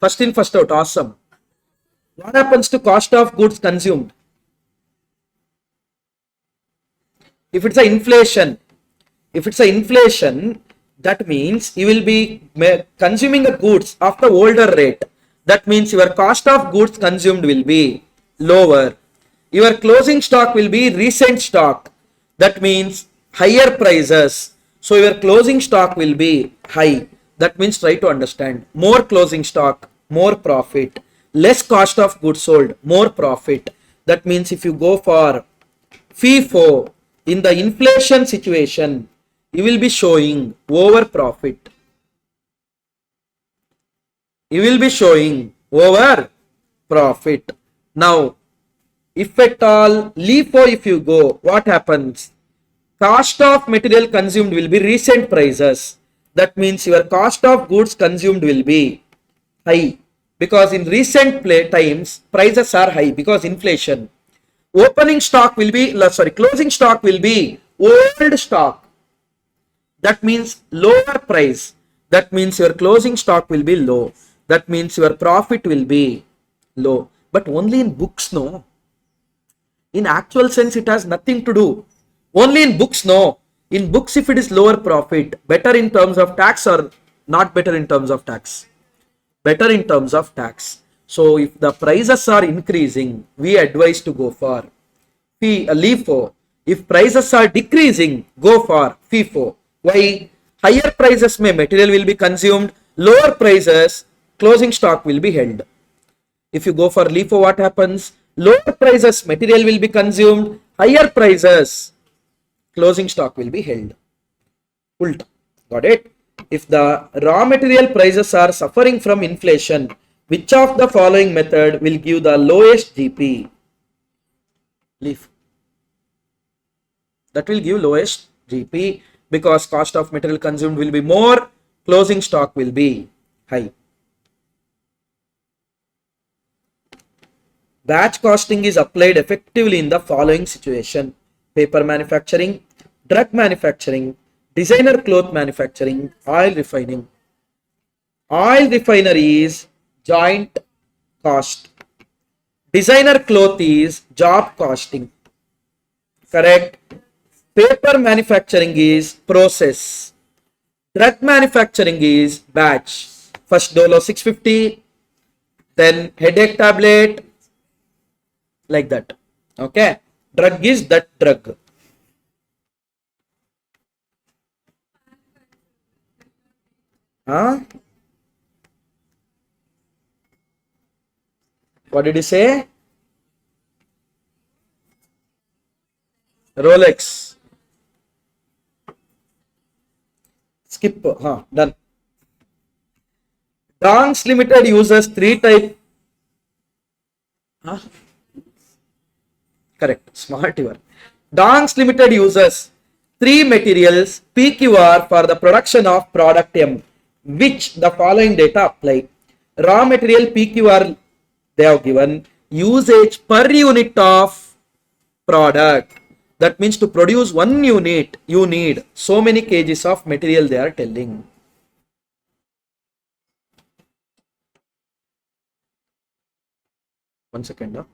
First in, first out, awesome. What happens to cost of goods consumed? If it's an inflation, that means you will be consuming the goods of the older rate. That means your cost of goods consumed will be lower. Your closing stock will be recent stock. That means higher prices. So your closing stock will be high. That means try to understand. More closing stock, more profit. Less cost of goods sold, more profit. That means if you go for FIFO, in the inflation situation, you will be showing over profit. You will be showing over profit. Now, if at all LIFO, if you go, what happens? Cost of material consumed will be recent prices. That means your cost of goods consumed will be high. Because in recent times, prices are high because inflation. Opening stock will be, closing stock will be old stock. That means lower price. That means your closing stock will be low. That means your profit will be low. But only in books, no. In actual sense, it has nothing to do. Only in books, no. In books, if it is lower profit, better in terms of tax or not better in terms of tax? Better in terms of tax. So if the prices are increasing, we advise to go for LIFO. If prices are decreasing, go for FIFO. Why? Higher prices may material will be consumed, lower prices closing stock will be held. If you go for LIFO, what happens? Lower prices material will be consumed, higher prices closing stock will be held. Ulta. Got it? If the raw material prices are suffering from inflation, which of the following method will give the lowest GP? LIFO. That will give lowest GP because cost of material consumed will be more, closing stock will be high. Batch costing is applied effectively in the following situation: paper manufacturing, drug manufacturing, designer cloth manufacturing, oil refining. Oil refinery is joint cost. Designer cloth is job costing. Correct? Paper manufacturing is process. Drug manufacturing is batch. First Dolo 650, then headache tablet, like that. Okay? Drug is that drug. Huh? What did he say? Rolex. Skip. Done. Dongs Limited uses 3 type. Correct. Smart you are. Dongs Limited uses 3 materials PQR for the production of product M, which the following data apply. Raw material PQR they have given, usage per unit of product. That means to produce 1 unit, you need so many kgs of material they are telling. One second.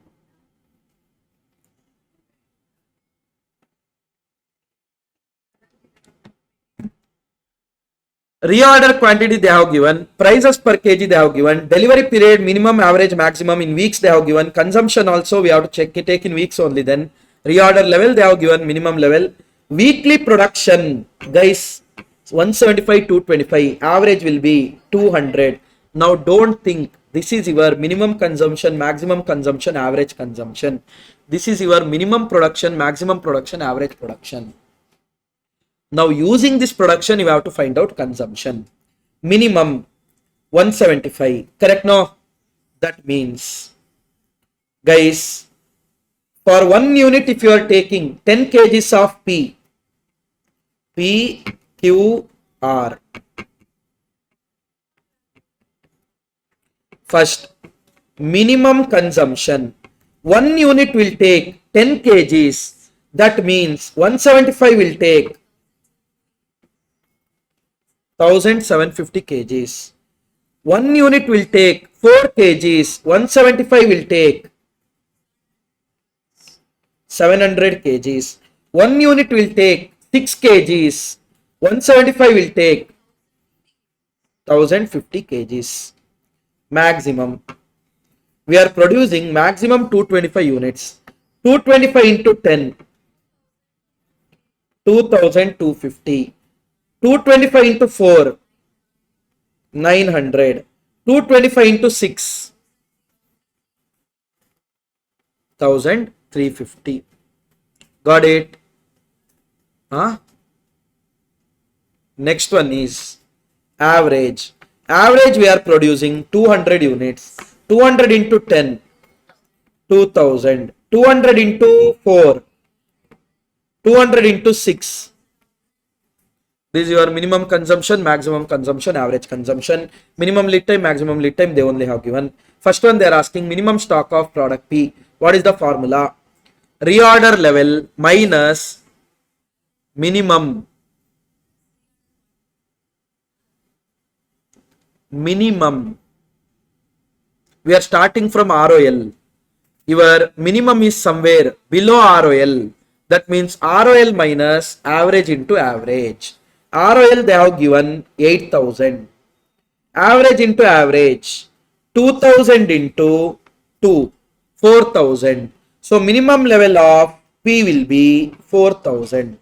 Reorder quantity they have given, prices per kg they have given, delivery period, minimum, average, maximum in weeks they have given, consumption also we have to check it, take in weeks only. Then reorder level they have given, minimum level, weekly production guys 175 225, average will be 200. Now don't think this is your minimum consumption, maximum consumption, average consumption. This is your minimum production, maximum production, average production. Now using this production you have to find out consumption. Minimum 175, correct? No, that means guys, for 1 unit if you are taking 10 kgs of PQR, first minimum consumption, 1 unit will take 10 kgs, that means 175 will take 1750 kgs. 1 unit will take 4 kgs, 175 will take 700 kgs. 1 unit will take 6 kgs, 175 will take 1050 kgs. Maximum. We are producing maximum 225 units. 225 into 10, 2250. 225 into 4, 900. 225 into 6, 1350. Got it? Next one is average. Average we are producing 200 units. 200 into 10, 2000. 200 into 4, 200 into 6. This is your minimum consumption, maximum consumption, average consumption. Minimum lead time, maximum lead time they only have given. First one they are asking minimum stock of product P. What is the formula? reorder level minus minimum we are starting from ROL. Your minimum is somewhere below ROL. That means ROL minus average into average. ROL they have given 8,000. Average into average 2,000 into 2, 4,000. So minimum level of P will be 4,000.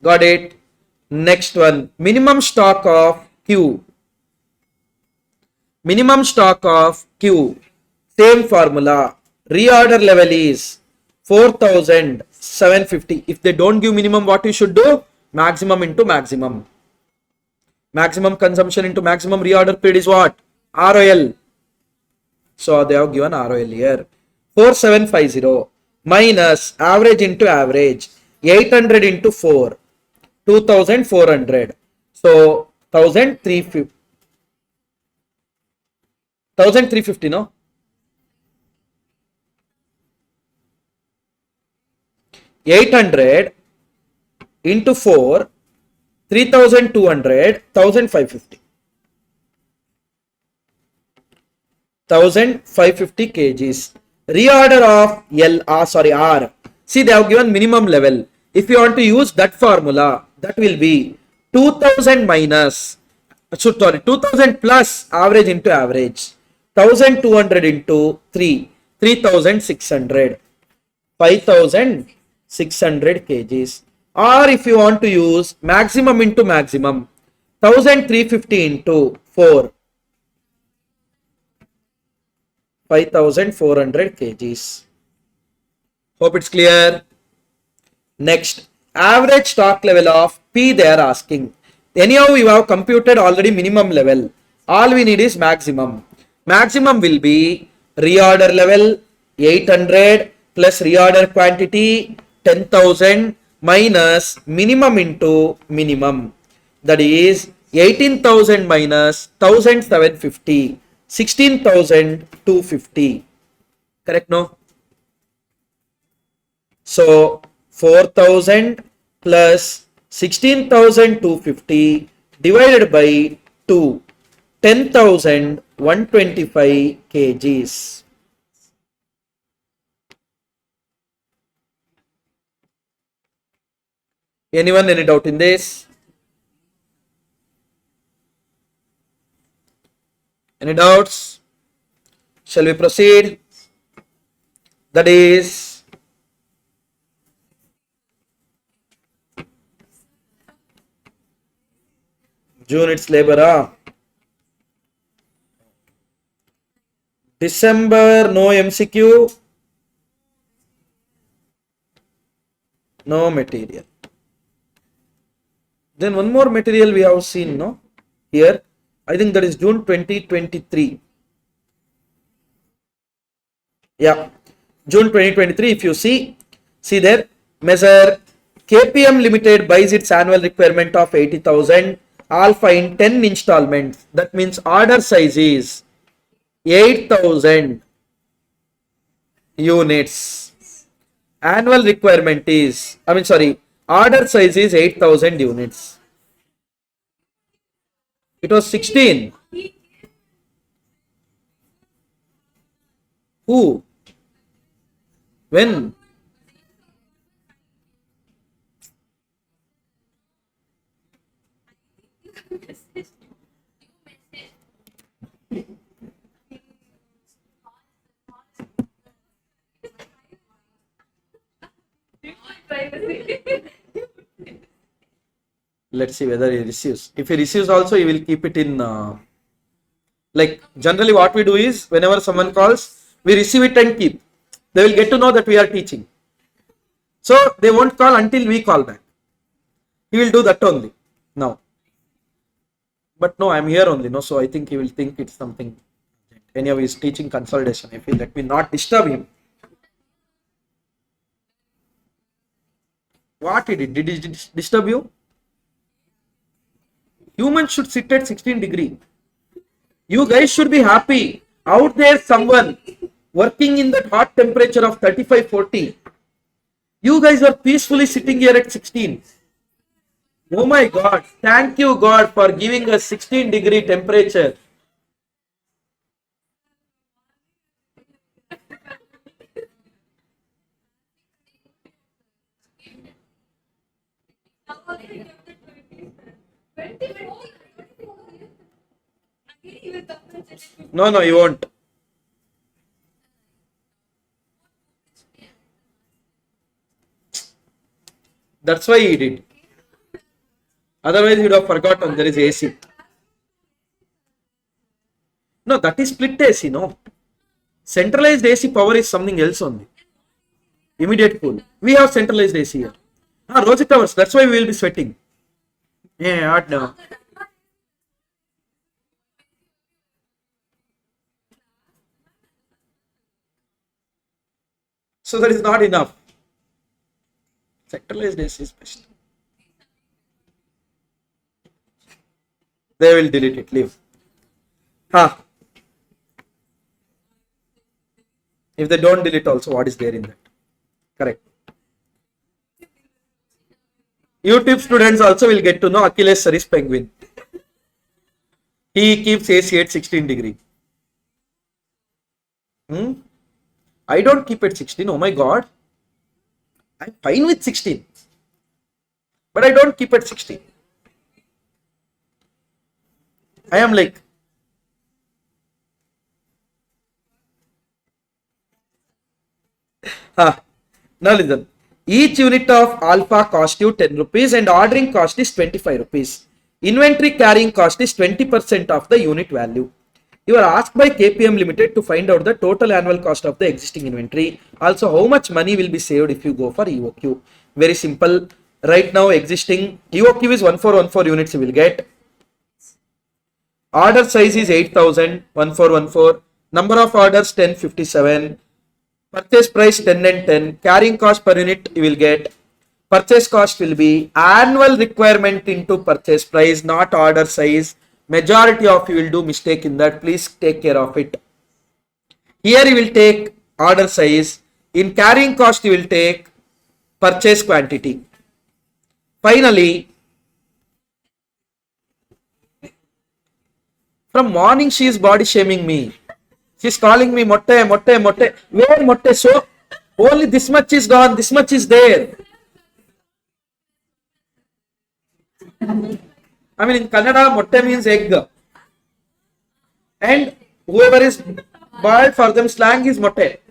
Got it? Next one, minimum stock of Q. Minimum stock of Q, same formula. Reorder level is 4,750. If they don't give minimum, what you should do? Maximum into maximum. Maximum consumption into maximum reorder period is what? ROL. So they have given ROL here. 4750 minus average into average. 800 into 4. 2,400. So 1,350. 1,350, no? 800 into 4, 3,200, 1,550. 1,550 kgs. Reorder of R. See, they have given minimum level. If you want to use that formula, that will be 2,000 minus, 2,000 plus average into average. 1,200 into 3, 3,600. 5,600 kgs. Or if you want to use maximum into maximum, 1,350 into 4, 5,400 kgs. Hope it's clear. Next, average stock level of P they are asking. Anyhow, we have computed already minimum level. All we need is maximum. Maximum will be reorder level 800 plus reorder quantity 10,000 minus minimum into minimum. That is 18,000 minus 1,750. 16,250. Correct, no? So 4,000 plus 16,250 divided by 2. 10,125 kgs. Anyone, any doubt in this? Any doubts? Shall we proceed? That is June, it's labor. December, no MCQ, no material. Then one more material we have seen, no? Here, I think that is June 2023. Yeah, June 2023. If you see there, measure KPM Limited buys its annual requirement of 80,000 alpha in 10 installments. That means order size is 8,000 units. Annual requirement is, order size is 8,000 units. It was 16. Who? When? Let's see whether he receives. If he receives also, he will keep it in, like generally what we do is, whenever someone calls, we receive it and keep. They will get to know that we are teaching. So they won't call until we call back. He will do that only now. But no, I'm here only, no, so I think he will think it's something. Anyhow, he is teaching consolidation. I feel, let me not disturb him. What he did? Did he disturb you? Humans should sit at 16 degree. You guys should be happy. Out there someone working in that hot temperature of 35, 40. You guys are peacefully sitting here at 16. Oh my God. Thank you, God, for giving us 16-degree temperature. No, you won't. That's why he did. Otherwise, he would have forgotten there is AC. No, that is split AC, no. Centralized AC power is something else only. Immediate cool. We have centralized AC here. Rosy towers, that's why we will be sweating. Yeah, hard now. So that is not enough. Centralized AC is best. They will delete it, leave. If they don't delete also, what is there in that? Correct. YouTube students also will get to know Achilles sir is penguin. He keeps AC at 16 degree. I don't keep at 16. Oh my God. I'm fine with 16. But I don't keep at 16. I am like, now listen. Each unit of alpha cost you 10 rupees and ordering cost is 25 rupees. Inventory carrying cost is 20% of the unit value. You are asked by KPM Limited to find out the total annual cost of the existing inventory. Also, how much money will be saved if you go for EOQ. Very simple. Right now, existing EOQ is 1414 units you will get. Order size is 8000, 1414. Number of orders 1057. Purchase price 10 and 10. Carrying cost per unit you will get. Purchase cost will be annual requirement into purchase price, not order size. Majority of you will do mistake in that. Please take care of it. Here you will take order size. In carrying cost you will take purchase quantity. Finally, from morning she is body shaming me. She is calling me motte. Where motte? So only this much is gone, this much is there. I mean, in Kannada, motte means egg. And whoever is boiled for them, slang is motte.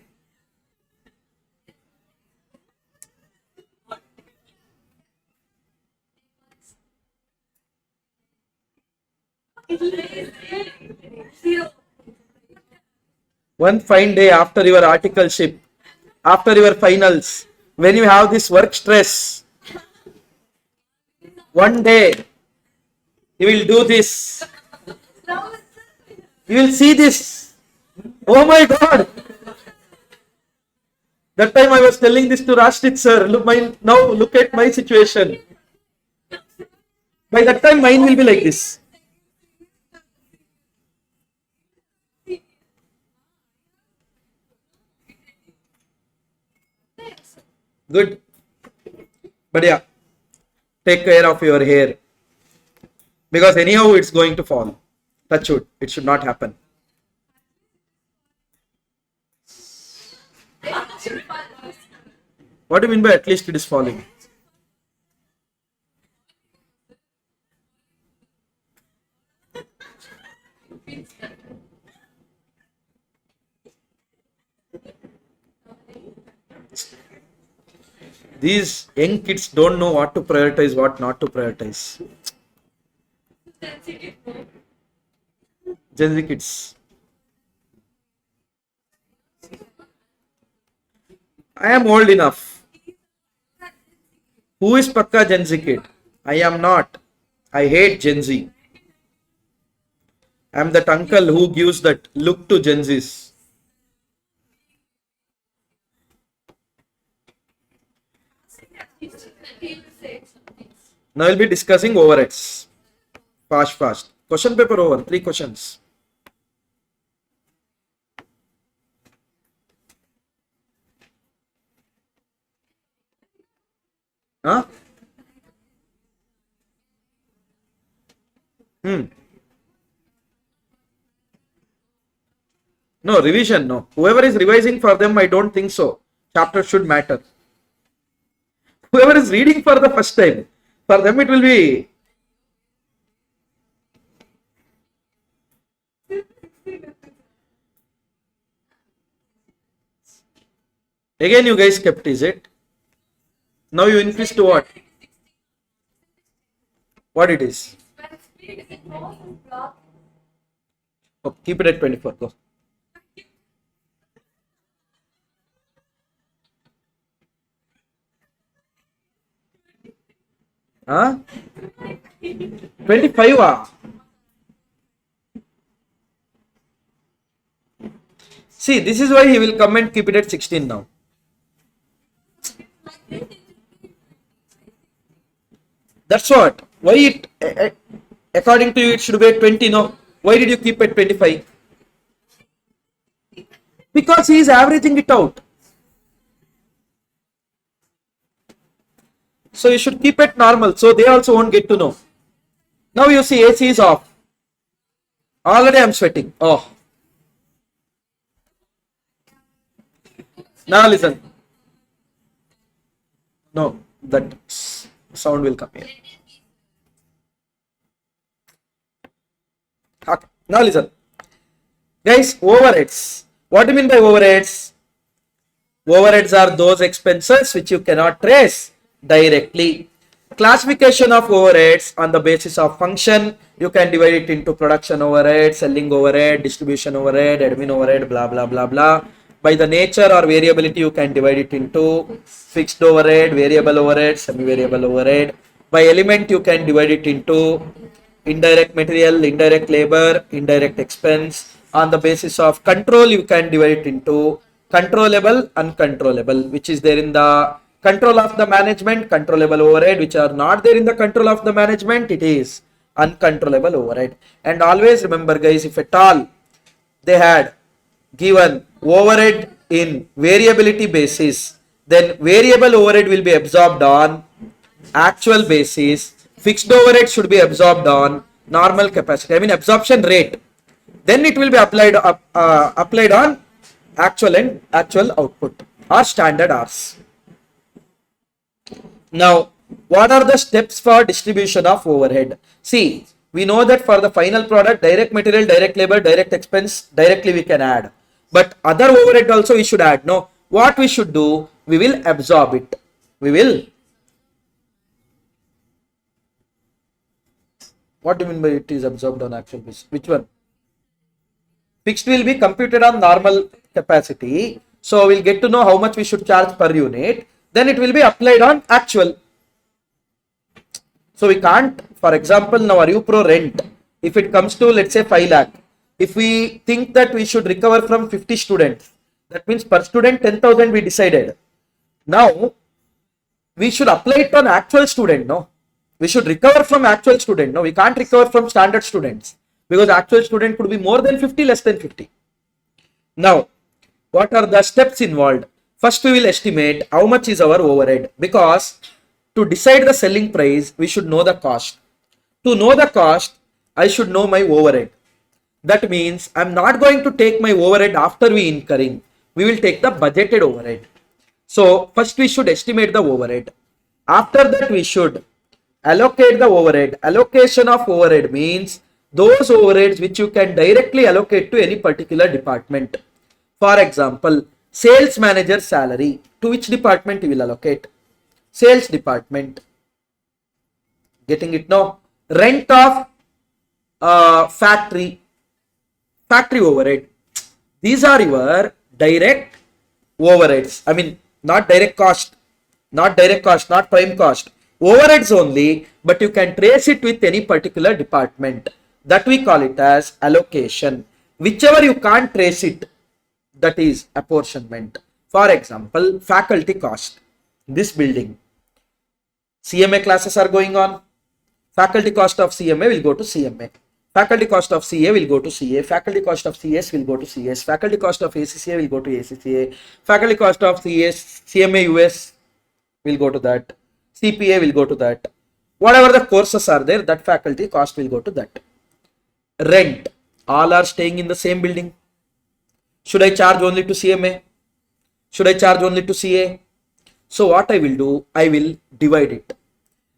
One fine day after your articleship, after your finals, when you have this work stress, one day you will do this. You will see this. Oh my God! That time I was telling this to Rastrith sir. Now look at my situation. By that time mine will be like this. Good. But yeah, take care of your hair. Because anyhow it's going to fall. Touch wood. It should not happen. What do you mean by at least it is falling? These young kids don't know what to prioritize, what not to prioritize. Gen Z kids. I am old enough. Who is Pakka Gen Z kid? I am not. I hate Gen Z. I am that uncle who gives that look to Gen Zs. Now we'll be discussing overheads. Fast. Question paper over. 3 questions. Huh? Hmm. No, revision, no. Whoever is revising for them, I don't think so. Chapter should matter. Whoever is reading for the first time, for them it will be. Again, you guys kept, is it? Now you increase to what? What it is? Oh, keep it at 24. Go. Huh? 25. Ah? See, this is why he will come and keep it at 16 now. That's what. Why it, according to you, it should be at 20, no? Why did you keep at 25? Because he is averaging it out. So you should keep it normal, so they also won't get to know. Now you see AC is off. Already I'm sweating. Oh. Now listen. No, that sound will come here. Okay. Now listen. Guys, overheads. What do you mean by overheads? Overheads are those expenses which you cannot trace directly. Classification of overheads on the basis of function. You can divide it into production overhead, selling overhead, distribution overhead, admin overhead, blah blah blah blah. By the nature or variability, you can divide it into fixed overhead, variable overhead, semi-variable overhead. By element, you can divide it into indirect material, indirect labor, indirect expense. On the basis of control, you can divide it into controllable, uncontrollable, which is there in the control of the management, controllable overhead, which are not there in the control of the management, it is uncontrollable overhead. And always remember, guys, if at all they had given overhead in variability basis, then variable overhead will be absorbed on actual basis. Fixed overhead should be absorbed on normal capacity, I mean absorption rate. Then it will be applied on actual output or standard hours. Now, what are the steps for distribution of overhead? See, we know that for the final product, direct material, direct labor, direct expense, directly we can add. But other overhead also we should add. No, what we should do, we will absorb it. We will. What do you mean by it is absorbed on actual basis? Which one? Fixed will be computed on normal capacity. So we'll get to know how much we should charge per unit. Then it will be applied on actual. So we can't, for example, now ArivuPro rent, if it comes to, let's say, 5 lakh, if we think that we should recover from 50 students, that means per student 10,000 we decided. Now, we should apply it on actual student, no? We should recover from actual student, no? We can't recover from standard students, because actual student could be more than 50, less than 50. Now, what are the steps involved? First, we will estimate how much is our overhead, because to decide the selling price, we should know the cost. To know the cost, I should know my overhead. That means I'm not going to take my overhead after we incurring. We will take the budgeted overhead. So first we should estimate the overhead. After that we should allocate the overhead. Allocation of overhead means those overheads which you can directly allocate to any particular department. For example, sales manager salary. To which department you will allocate? Sales department. Getting it now? Rent of factory overhead. These are your direct overheads. I mean, not direct cost, not prime cost. Overheads only, but you can trace it with any particular department. That we call it as allocation. Whichever you can't trace it, that is apportionment. For example, faculty cost. This building, CMA classes are going on. Faculty cost of CMA will go to CMA. Faculty cost of CA will go to CA. Faculty cost of CS will go to CS. Faculty cost of ACCA will go to ACCA. Faculty cost of CS, CMA US will go to that. CPA will go to that. Whatever the courses are there, that faculty cost will go to that. Rent, all are staying in the same building. Should I charge only to CMA? Should I charge only to CA? So what I will do, I will divide it.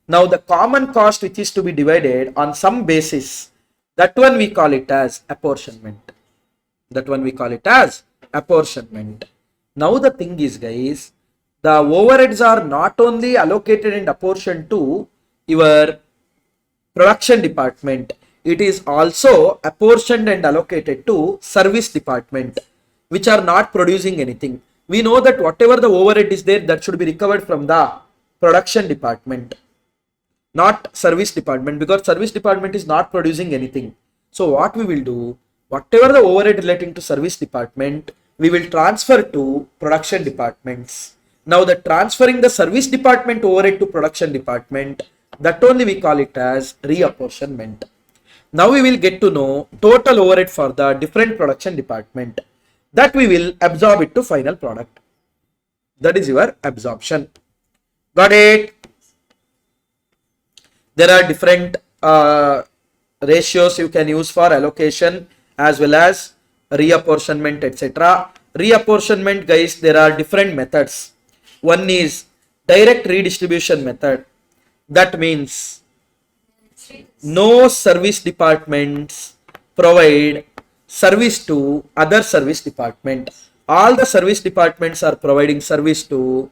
Now the common cost which is to be divided on some basis, that one we call it as apportionment. That one we call it as apportionment. Now the thing is, guys, the overheads are not only allocated and apportioned to your production department, it is also apportioned and allocated to service department, which are not producing anything. We know that whatever the overhead is there, that should be recovered from the production department, not service department, because service department is not producing anything. So what we will do, whatever the overhead relating to service department, we will transfer to production departments. Now the transferring the service department overhead to production department, that only we call it as reapportionment. Now we will get to know total overhead for the different production department, that we will absorb it to final product. That is your absorption. Got it? There are different ratios you can use for allocation as well as reapportionment, etc. Reapportionment, guys, there are different methods. One is direct redistribution method. That means no service departments provide service to other service department. All the service departments are providing service to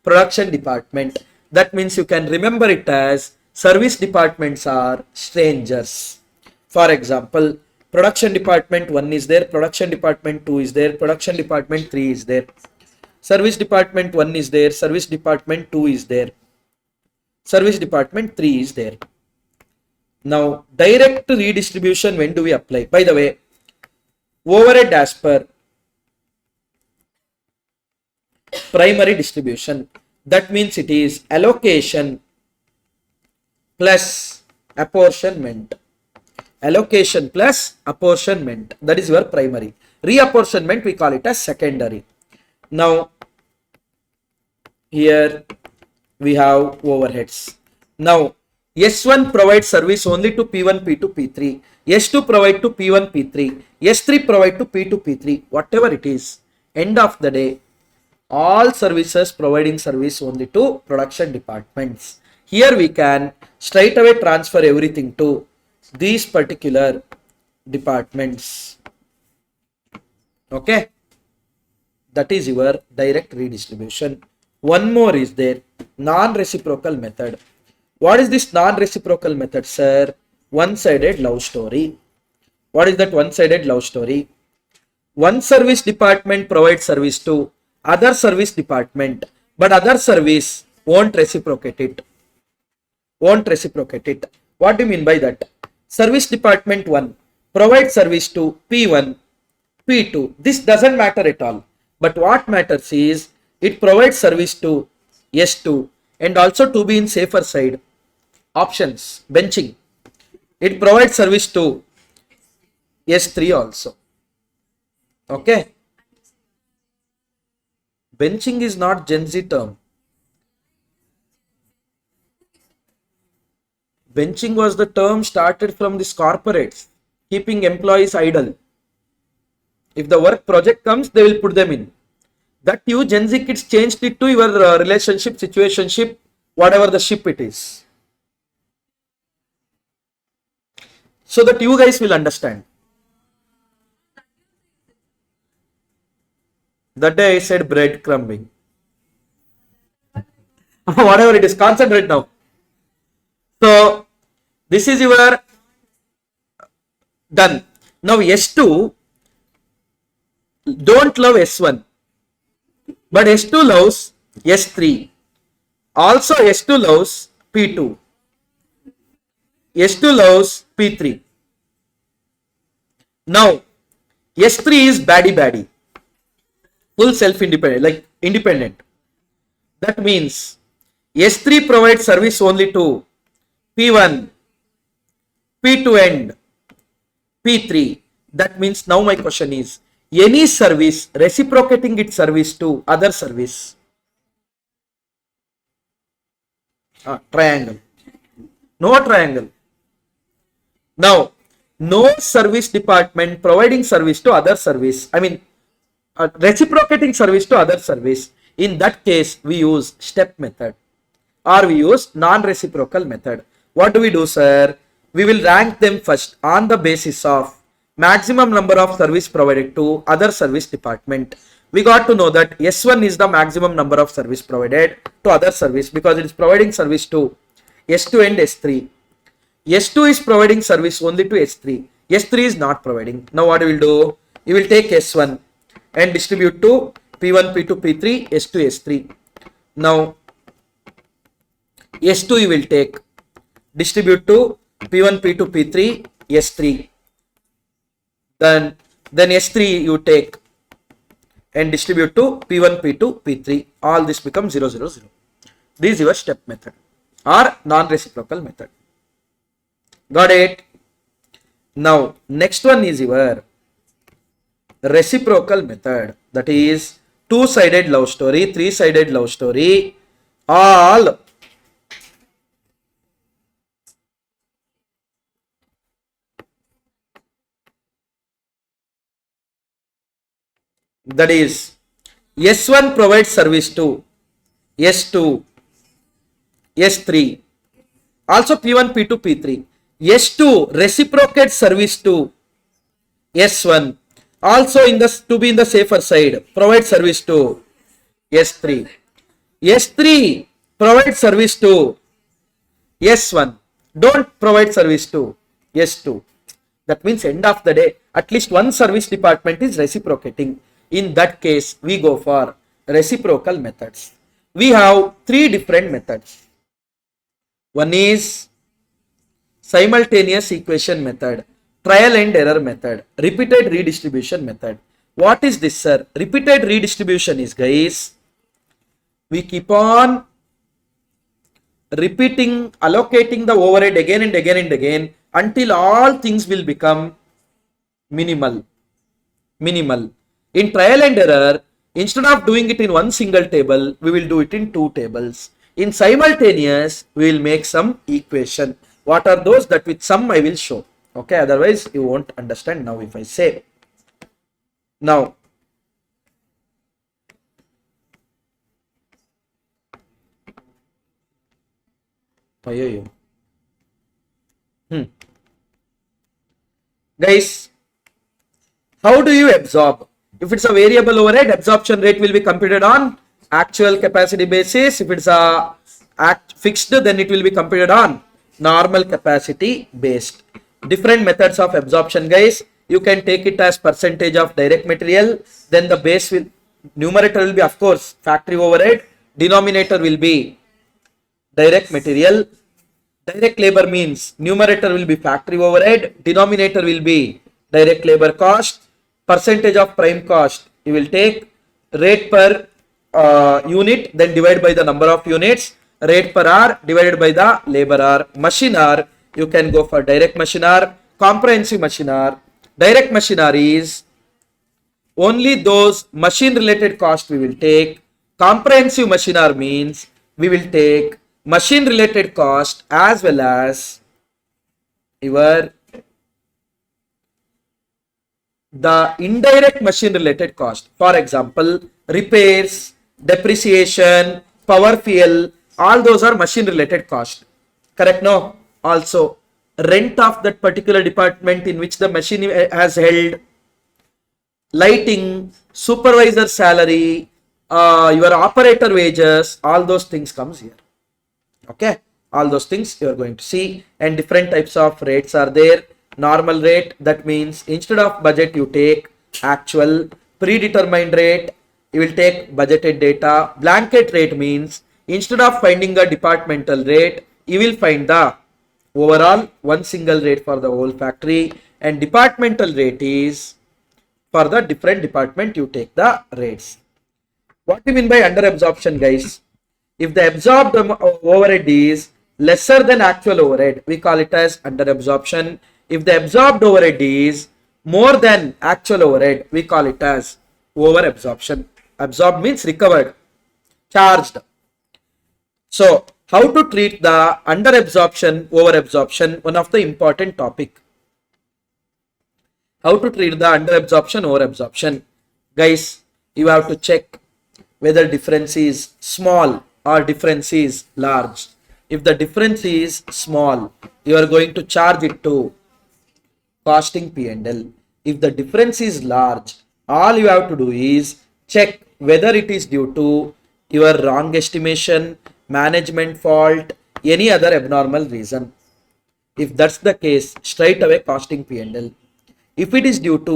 production department. That means you can remember it as service departments are strangers. For example, production department 1 is there, production department 2 is there, production department 3 is there. Service department 1 is there, service department 2 is there, service department 3 is there. Now, direct redistribution, when do we apply? By the way, overhead as per primary distribution. That means it is allocation plus apportionment. Allocation plus apportionment. That is your primary. Reapportionment, we call it as secondary. Now, here we have overheads. Now, S1 provides service only to P1, P2, P3. S2 provide to P1, P3. S3 provide to P2, P3. Whatever it is, end of the day, all services providing service only to production departments. Here we can straight away transfer everything to these particular departments. Okay. That is your direct redistribution. One more is there, non-reciprocal method. What is this non-reciprocal method, sir? One-sided love story. What is that one-sided love story? One service department provides service to other service department, but other service won't reciprocate it. Won't reciprocate it. What do you mean by that? Service department 1 provides service to P1, P2. This doesn't matter at all. But what matters is it provides service to S2 and also, to be in safer side, options, benching. It provides service to S3 also. Okay. Benching is not Gen Z term. Benching was the term started from these corporates, keeping employees idle. If the work project comes, they will put them in. That you Gen Z kids changed it to your relationship, situationship, whatever the ship it is. So that you guys will understand. That day I said breadcrumbing. Whatever it is, concentrate now. So this is your done. Now S2 don't love S1, but S2 loves S3. Also S2 loves P2. S2 loves P3. Now S3 is baddie, full self-independent, like independent. That means S3 provides service only to P1, P2 and P3. That means now my question is, any service reciprocating its service to other service. Triangle. No triangle. Now, no service department providing service to other service. I mean, reciprocating service to other service. In that case, we use step method or we use non-reciprocal method. What do we do, sir? We will rank them first on the basis of maximum number of service provided to other service department. We got to know that S1 is the maximum number of service provided to other service because it is providing service to S2 and S3. S2 is providing service only to S3. S3 is not providing. Now what we will do? You will take S1 and distribute to P1, P2, P3, S2, S3. Now S2 you will take, distribute to P1, P2, P3, S3. Then S3 you take and distribute to P1, P2, P3. All this becomes 0, 0, 0. This is your step method or non-reciprocal method. Got it? Now, next one is your reciprocal method. That is two-sided love story, three-sided love story, all that is S1 provides service to S2, S3, also P1, P2, P3. S2 reciprocates service to S1, also to be in the safer side, provide service to S3. S3 provides service to S1, don't provide service to S2. That means end of the day, at least one service department is reciprocating. In that case, we go for reciprocal methods. We have three different methods. One is simultaneous equation method, trial and error method, repeated redistribution method. What is this, sir? Repeated redistribution is, guys, we keep on repeating, allocating the overhead again and again and again until all things will become minimal. In trial and error, instead of doing it in one single table, we will do it in two tables. In simultaneous, we will make some equation. What are those? That with some I will show. Okay, otherwise you won't understand now if I say. Now, guys, how do you absorb? If it's a variable overhead, absorption rate will be computed on actual capacity basis. If it's a fixed, then it will be computed on normal capacity based. Different methods of absorption, guys. You can take it as percentage of direct material. Then the base will, numerator will be, of course, factory overhead. Denominator will be direct material. Direct labor means numerator will be factory overhead. Denominator will be direct labor cost. Percentage of prime cost, you will take rate per unit, then divide by the number of units. Rate per hour divided by the labor hour. Machine hour, you can go for direct machine hour, comprehensive machine hour. Direct machine hour is only those machine related cost we will take. Comprehensive machine hour means we will take machine related cost as well as your the indirect machine related cost. For example, repairs, depreciation, power, fuel, all those are machine related cost. Correct? No? Also, rent of that particular department in which the machine has held, lighting, supervisor salary, your operator wages, all those things comes here. Okay? All those things you are going to see, and different types of rates are there. Normal rate, that means instead of budget you take actual. Predetermined rate, you will take budgeted data. Blanket rate means instead of finding a departmental rate, you will find the overall one single rate for the whole factory, and departmental rate is for the different department you take the rates. What do you mean by under absorption, guys? If the absorbed overhead is lesser than actual overhead, we call it as under absorption. If the absorbed overhead is more than actual overhead, we call it as over absorption. Absorbed means recovered, charged. So, how to treat the under absorption, over absorption, one of the important topic. How to treat the under absorption, over absorption. Guys, you have to check whether difference is small or difference is large. If the difference is small, you are going to charge it to costing P&L. If the difference is large, all you have to do is check whether it is due to your wrong estimation, management fault, any other abnormal reason. If that's the case, straight away costing P&L. If it is due to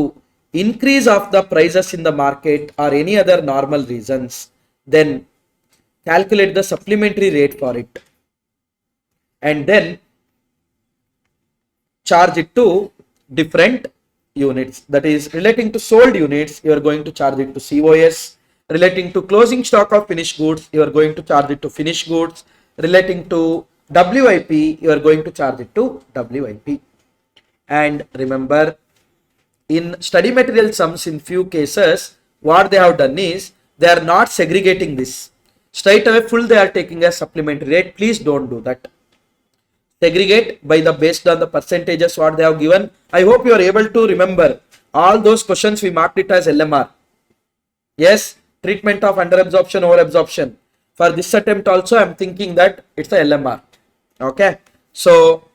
increase of the prices in the market or any other normal reasons, then calculate the supplementary rate for it and then charge it to different units. That is, relating to sold units, you are going to charge it to COS. Relating to closing stock of finished goods, you are going to charge it to finished goods. Relating to WIP, you are going to charge it to WIP. And remember, in study material sums, in few cases, what they have done is, they are not segregating this. Straight away full they are taking a supplementary rate. Please don't do that. Segregate by the based on the percentages what they have given. I hope you are able to remember all those questions. We marked it as LMR. Yes, treatment of under absorption, over absorption. For this attempt also I am thinking that it's a LMR. Okay, so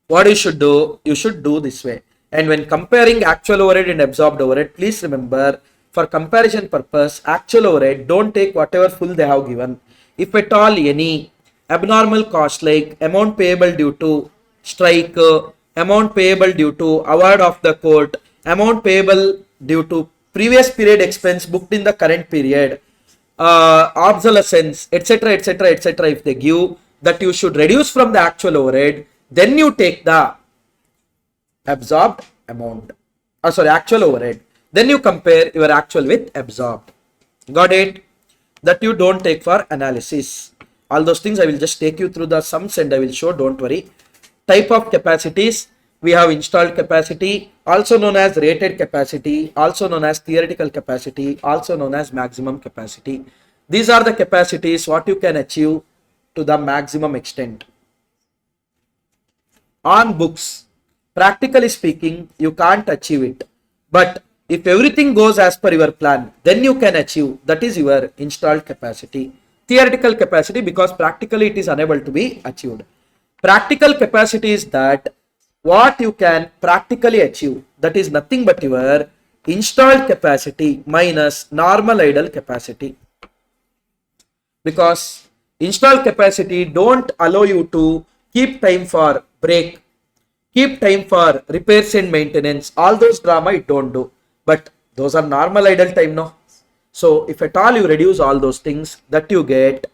what you should do? You should do this way. And when comparing actual overhead and absorbed overhead, please remember, for comparison purpose, actual overhead, don't take whatever full they have given. If at all any abnormal cost like amount payable due to strike, amount payable due to award of the court, amount payable due to previous period expense booked in the current period, obsolescence, etc., etc., etc., if they give, that you should reduce from the actual overhead, then you take the absorbed amount, actual overhead. Then you compare your actual with absorbed. Got it? That you don't take for analysis. All those things I will just take you through the sums and I will show, don't worry. Type of capacities, we have installed capacity, also known as rated capacity, also known as theoretical capacity, also known as maximum capacity. These are the capacities what you can achieve to the maximum extent. On books, practically speaking, you can't achieve it. But if everything goes as per your plan, then you can achieve, that is your installed capacity. Theoretical capacity, because practically it is unable to be achieved. Practical capacity is that what you can practically achieve, that is nothing but your installed capacity minus normal idle capacity. Because installed capacity don't allow you to keep time for break, keep time for repairs and maintenance, all those drama it don't do. But those are normal idle time, no? So if at all you reduce all those things, that you get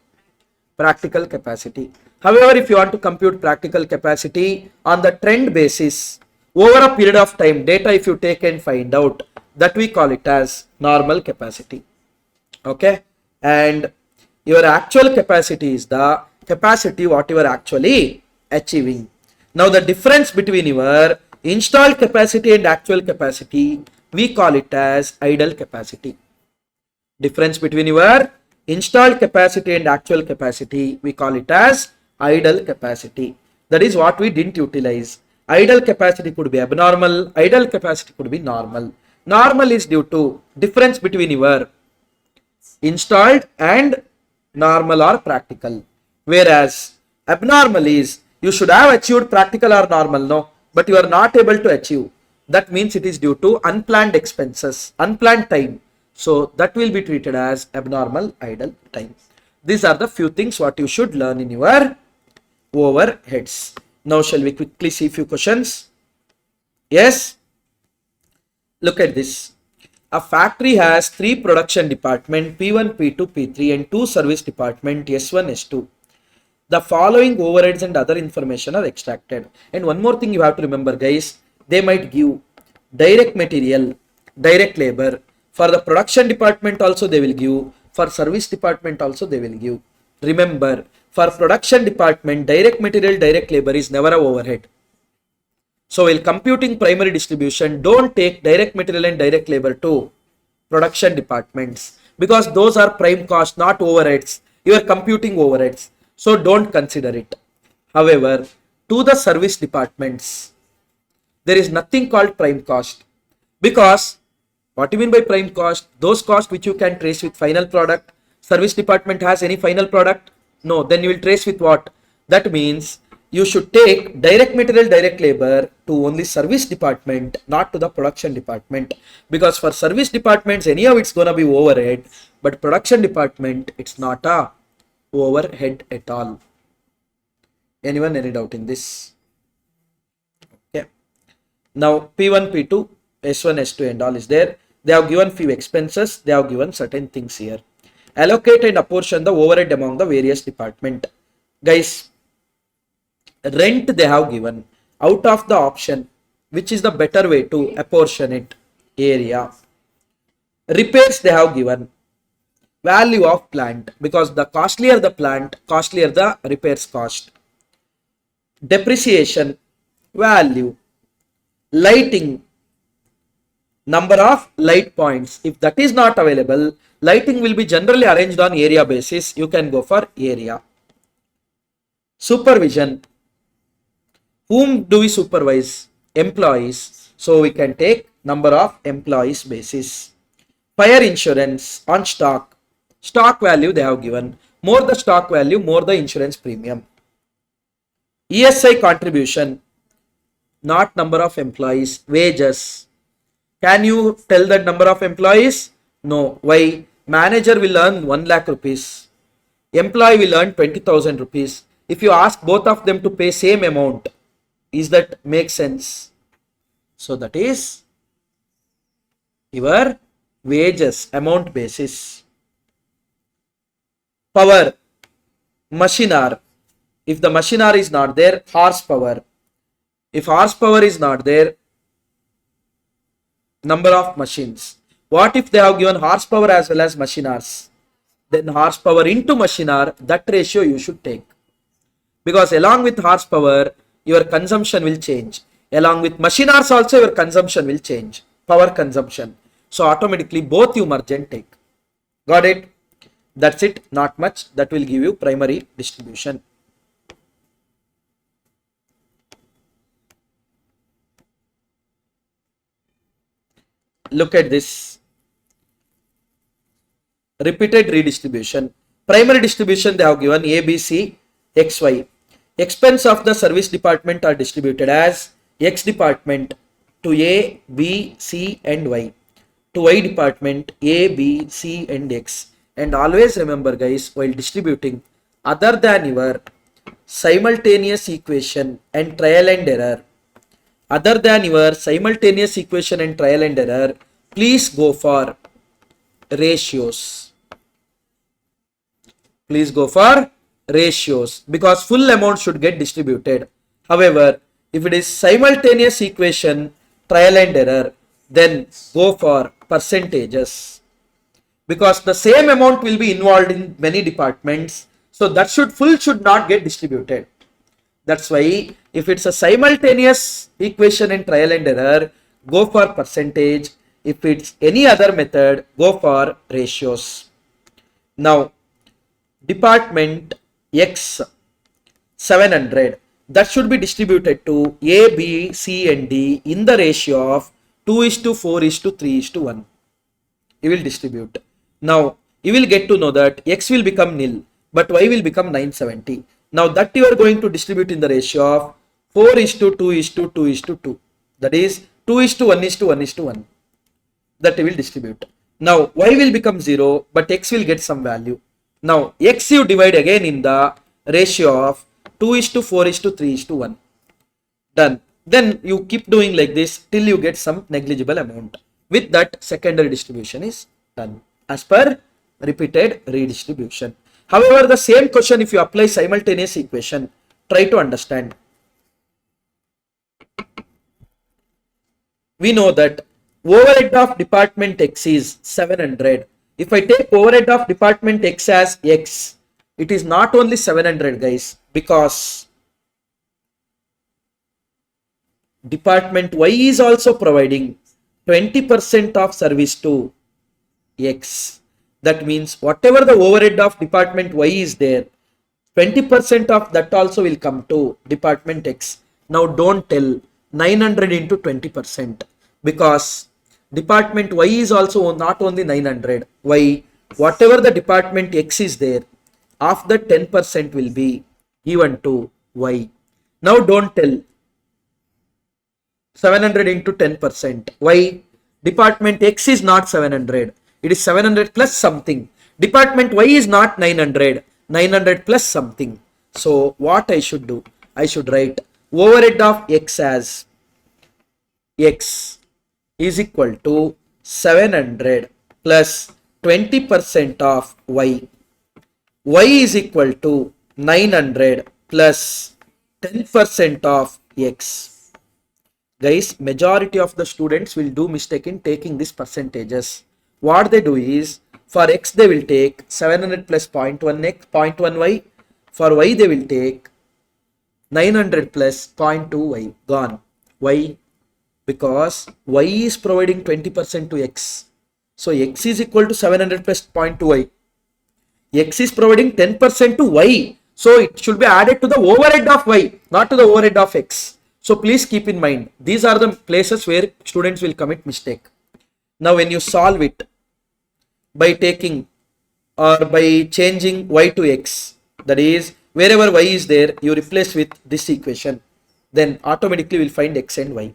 practical capacity. However, if you want to compute practical capacity on the trend basis, over a period of time, data if you take and find out, that we call it as normal capacity. Okay, and your actual capacity is the capacity what you are actually achieving. Now the difference between your installed capacity and actual capacity, we call it as idle capacity. Difference between your installed capacity and actual capacity, we call it as idle capacity. That is what we didn't utilize. Idle capacity could be abnormal, idle capacity could be normal. Normal is due to difference between your installed and normal or practical. Whereas abnormal is you should have achieved practical or normal, no, but you are not able to achieve. That means it is due to unplanned expenses, unplanned time. So that will be treated as abnormal idle time. These are the few things what you should learn in your overheads. Now shall we quickly see few questions? Yes. Look at this. A factory has 3 production department P1, P2, P3 and 2 service department S1, S2. The following overheads and other information are extracted. And one more thing you have to remember, guys, they might give direct material, direct labor. For the production department also they will give, for service department also they will give. Remember, for production department, direct material, direct labor is never a overhead. So while computing primary distribution, don't take direct material and direct labor to production departments, because those are prime cost, not overheads. You are computing overheads. So don't consider it. However, to the service departments, there is nothing called prime cost, because what do you mean by prime cost? Those costs which you can trace with final product. Service department has any final product? No. Then you will trace with what? That means you should take direct material, direct labor to only service department, not to the production department, because for service departments anyhow it's gonna be overhead, but production department it's not a overhead at all. Anyone any doubt in this? Okay. Now P1, P2, S1, S2 and all is there. They have given few expenses. They have given certain things here. Allocate and apportion the overhead among the various department. Guys, rent they have given. Out of the option, which is the better way to apportion it? Area. Repairs they have given. Value of plant, because the costlier the plant, costlier the repairs cost. Depreciation, value. Lighting, number of light points. If that is not available, lighting will be generally arranged on area basis. You can go for area. Supervision. Whom do we supervise? Employees. So we can take number of employees basis. Fire insurance on stock. Stock value they have given. More the stock value, more the insurance premium. ESI contribution. Not number of employees. Wages. Can you tell that number of employees? No. Why? Manager will earn 1 lakh rupees. Employee will earn 20,000 rupees. If you ask both of them to pay same amount, is that make sense? So that is your wages, amount basis. Power, machine hour. If the machine hour is not there, horsepower. If horsepower is not there, number of machines. What if they have given horsepower as well as machine hours? Then horsepower into machine hour, that ratio you should take. Because along with horsepower, your consumption will change. Along with machine hours also, your consumption will change. Power consumption. So automatically both you merge and take. Got it? That's it. Not much. That will give you primary distribution. Look at this. Repeated redistribution. Primary distribution they have given A, B, C, X, Y. Expense of the service department are distributed as X department to A, B, C and Y. To Y department A, B, C and X. And always remember guys, while distributing, other than your simultaneous equation and trial and error, other than your simultaneous equation and trial and error, please go for ratios. Please go for ratios, because full amount should get distributed. However, if it is simultaneous equation, trial and error, then go for percentages, because the same amount will be involved in many departments. So that full should not get distributed. That's why if it's a simultaneous equation and trial and error, go for percentage. If it's any other method, go for ratios. Now, department X 700, that should be distributed to A, B, C and D in the ratio of 2:4:3:1. You will distribute. Now, you will get to know that X will become nil, but Y will become 970. Now that you are going to distribute in the ratio of 4:2:2:2. That is 2:1:1:1. That you will distribute. Now Y will become 0, but X will get some value. Now X you divide again in the ratio of 2:4:3:1. Done. Then you keep doing like this till you get some negligible amount. With that, secondary distribution is done as per repeated redistribution. However, the same question, if you apply simultaneous equation, try to understand. We know that overhead of department X is 700. If I take overhead of department X as X, it is not only 700 guys, because department Y is also providing 20% of service to X. That means whatever the overhead of department Y is there, 20% of that also will come to department X. Now don't tell 900 into 20% because department Y is also not only 900. Why? Whatever the department X is there, of the 10% will be given to Y. Now don't tell 700 into 10%. Why? Department X is not 700. It is 700 plus something. Department Y is not 900. 900 plus something. So what I should do? I should write overhead of X as X is equal to 700 plus 20% of Y. Y is equal to 900 plus 10% of X. Guys, majority of the students will do mistake in taking these percentages. What they do is, for X they will take 700 plus 0.1 X, 0.1 Y. For Y they will take 900 plus 0.2 Y. Gone. Why? Because Y is providing 20% to X. So X is equal to 700 plus 0.2 Y. X is providing 10% to Y. So it should be added to the overhead of Y, not to the overhead of X. So please keep in mind, these are the places where students will commit mistake. Now when you solve it by taking or by changing Y to X, that is wherever Y is there, you replace with this equation, then automatically we'll find X and Y.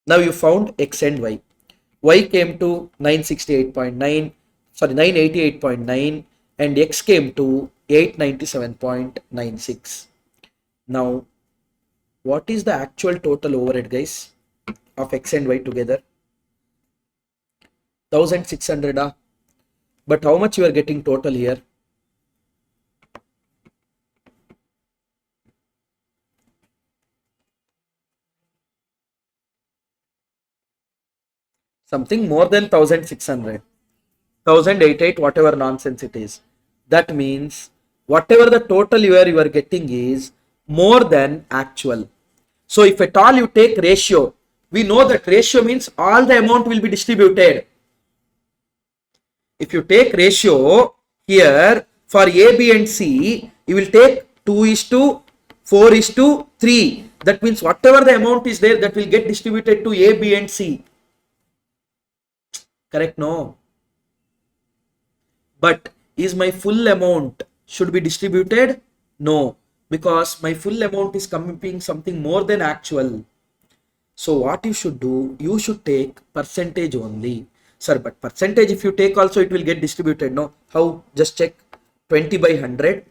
Now you found X and Y. Y came to 988.9 and X came to 897.96. Now what is the actual total overhead, guys, of X and Y together? 1600. But how much you are getting total here? Something more than 1600. 1088, whatever nonsense it is. That means whatever the total you are getting is more than actual. So if at all you take ratio, we know that ratio means all the amount will be distributed. If you take ratio here for A, B and C, you will take 2:4:3. That means whatever the amount is there, that will get distributed to A, B and C. Correct? No. But is my full amount should be distributed? No. Because my full amount is coming something more than actual. So what you should do, you should take percentage only. Sir, but percentage if you take also it will get distributed. No. How? Just check. 20 by 100,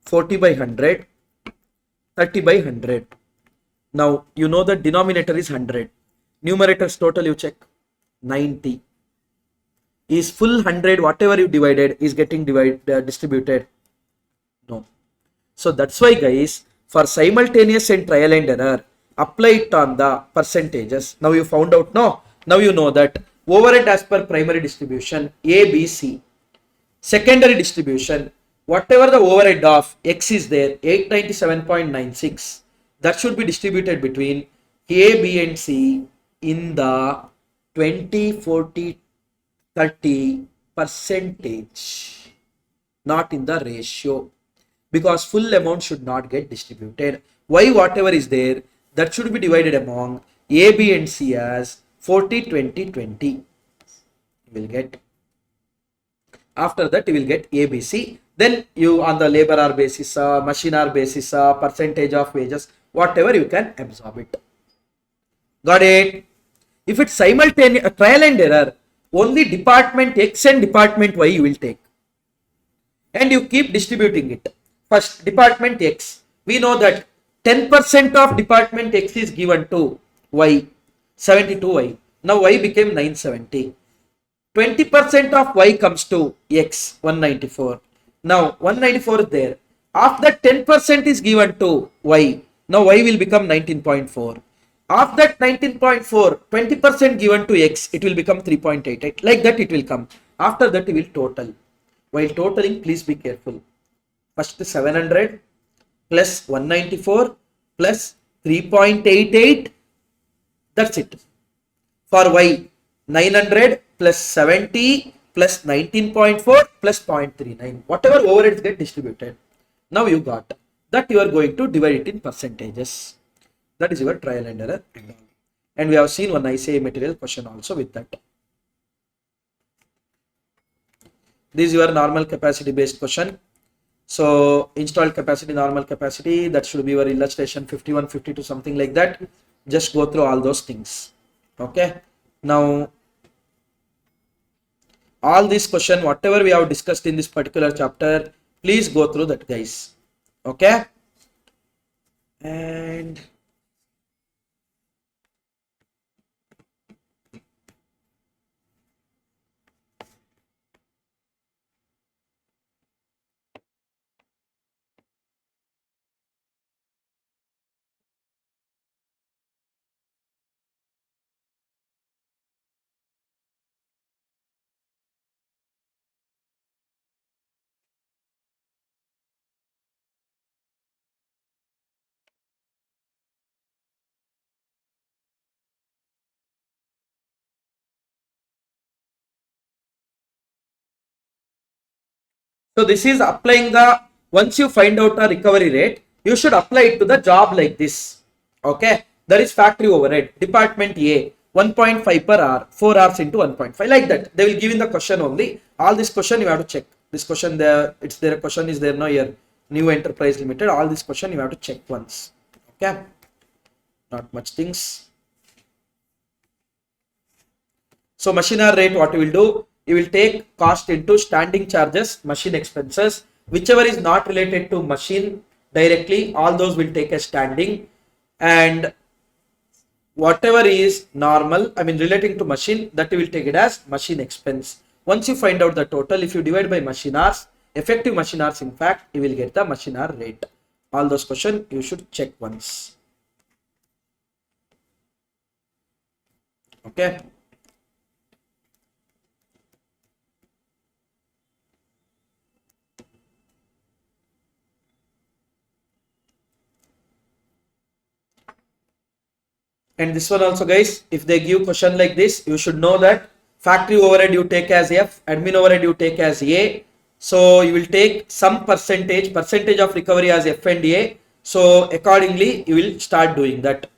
40 by 100, 30 by 100. Now you know the denominator is 100. Numerator's total you check. 90. Is full 100 whatever you divided is getting distributed? No. So that's why, guys, for simultaneous and trial and error, apply it on the percentages. Now you found out, no? Now you know that overhead as per primary distribution A, B, C. Secondary distribution, whatever the overhead of X is there, 897.96, that should be distributed between A, B and C in the 20, 40, 30 percentage, not in the ratio, because full amount should not get distributed. Why? Whatever is there, that should be divided among A, B and C as 40, 20, 20. You will get. After that you will get A, B, C. Then you on the labor hour basis, machine hour basis, percentage of wages, whatever you can absorb it. Got it? If it's simultaneous trial and error, only department X and department Y you will take. And you keep distributing it. First, department X. We know that 10% of department X is given to Y, 72Y. Now Y became 970. 20% of Y comes to X, 194. Now 194 is there. After that 10% is given to Y. Now Y will become 19.4. Of that 19.4, 20% given to X, it will become 3.88. Like that it will come. After that you will total. While totaling, please be careful. First 700 plus 194 plus 3.88. That's it. For Y, 900 plus 70 plus 19.4 plus 0.39. Whatever overheads get distributed. Now you got that you are going to divide it in percentages. That is your trial and error. And we have seen one ICA material question also with that. This is your normal capacity based question. So installed capacity, normal capacity, that should be your illustration 51, 52, something like that. Just go through all those things. Okay. Now, all this question, whatever we have discussed in this particular chapter, please go through that, guys. Okay. And so this is applying the, once you find out a recovery rate, you should apply it to the job like this. Okay. That is factory overhead. Department A, 1.5 per hour, 4 hours into 1.5, like that. They will give in the question only. All this question you have to check. This question there, it's there, a question is there, no, here, new enterprise limited. All this question you have to check once. Okay. Not much things. So machine hour rate, what you will do? You will take cost into standing charges, machine expenses, whichever is not related to machine directly, all those will take as standing, and whatever is normal, I mean relating to machine, that you will take it as machine expense. Once you find out the total, if you divide by machine hours, effective machine hours, in fact, you will get the machine hour rate. All those questions you should check once. Okay. And this one also, guys, if they give question like this, you should know that factory overhead you take as F, admin overhead you take as A. So you will take some percentage of recovery as F and A. So accordingly, you will start doing that.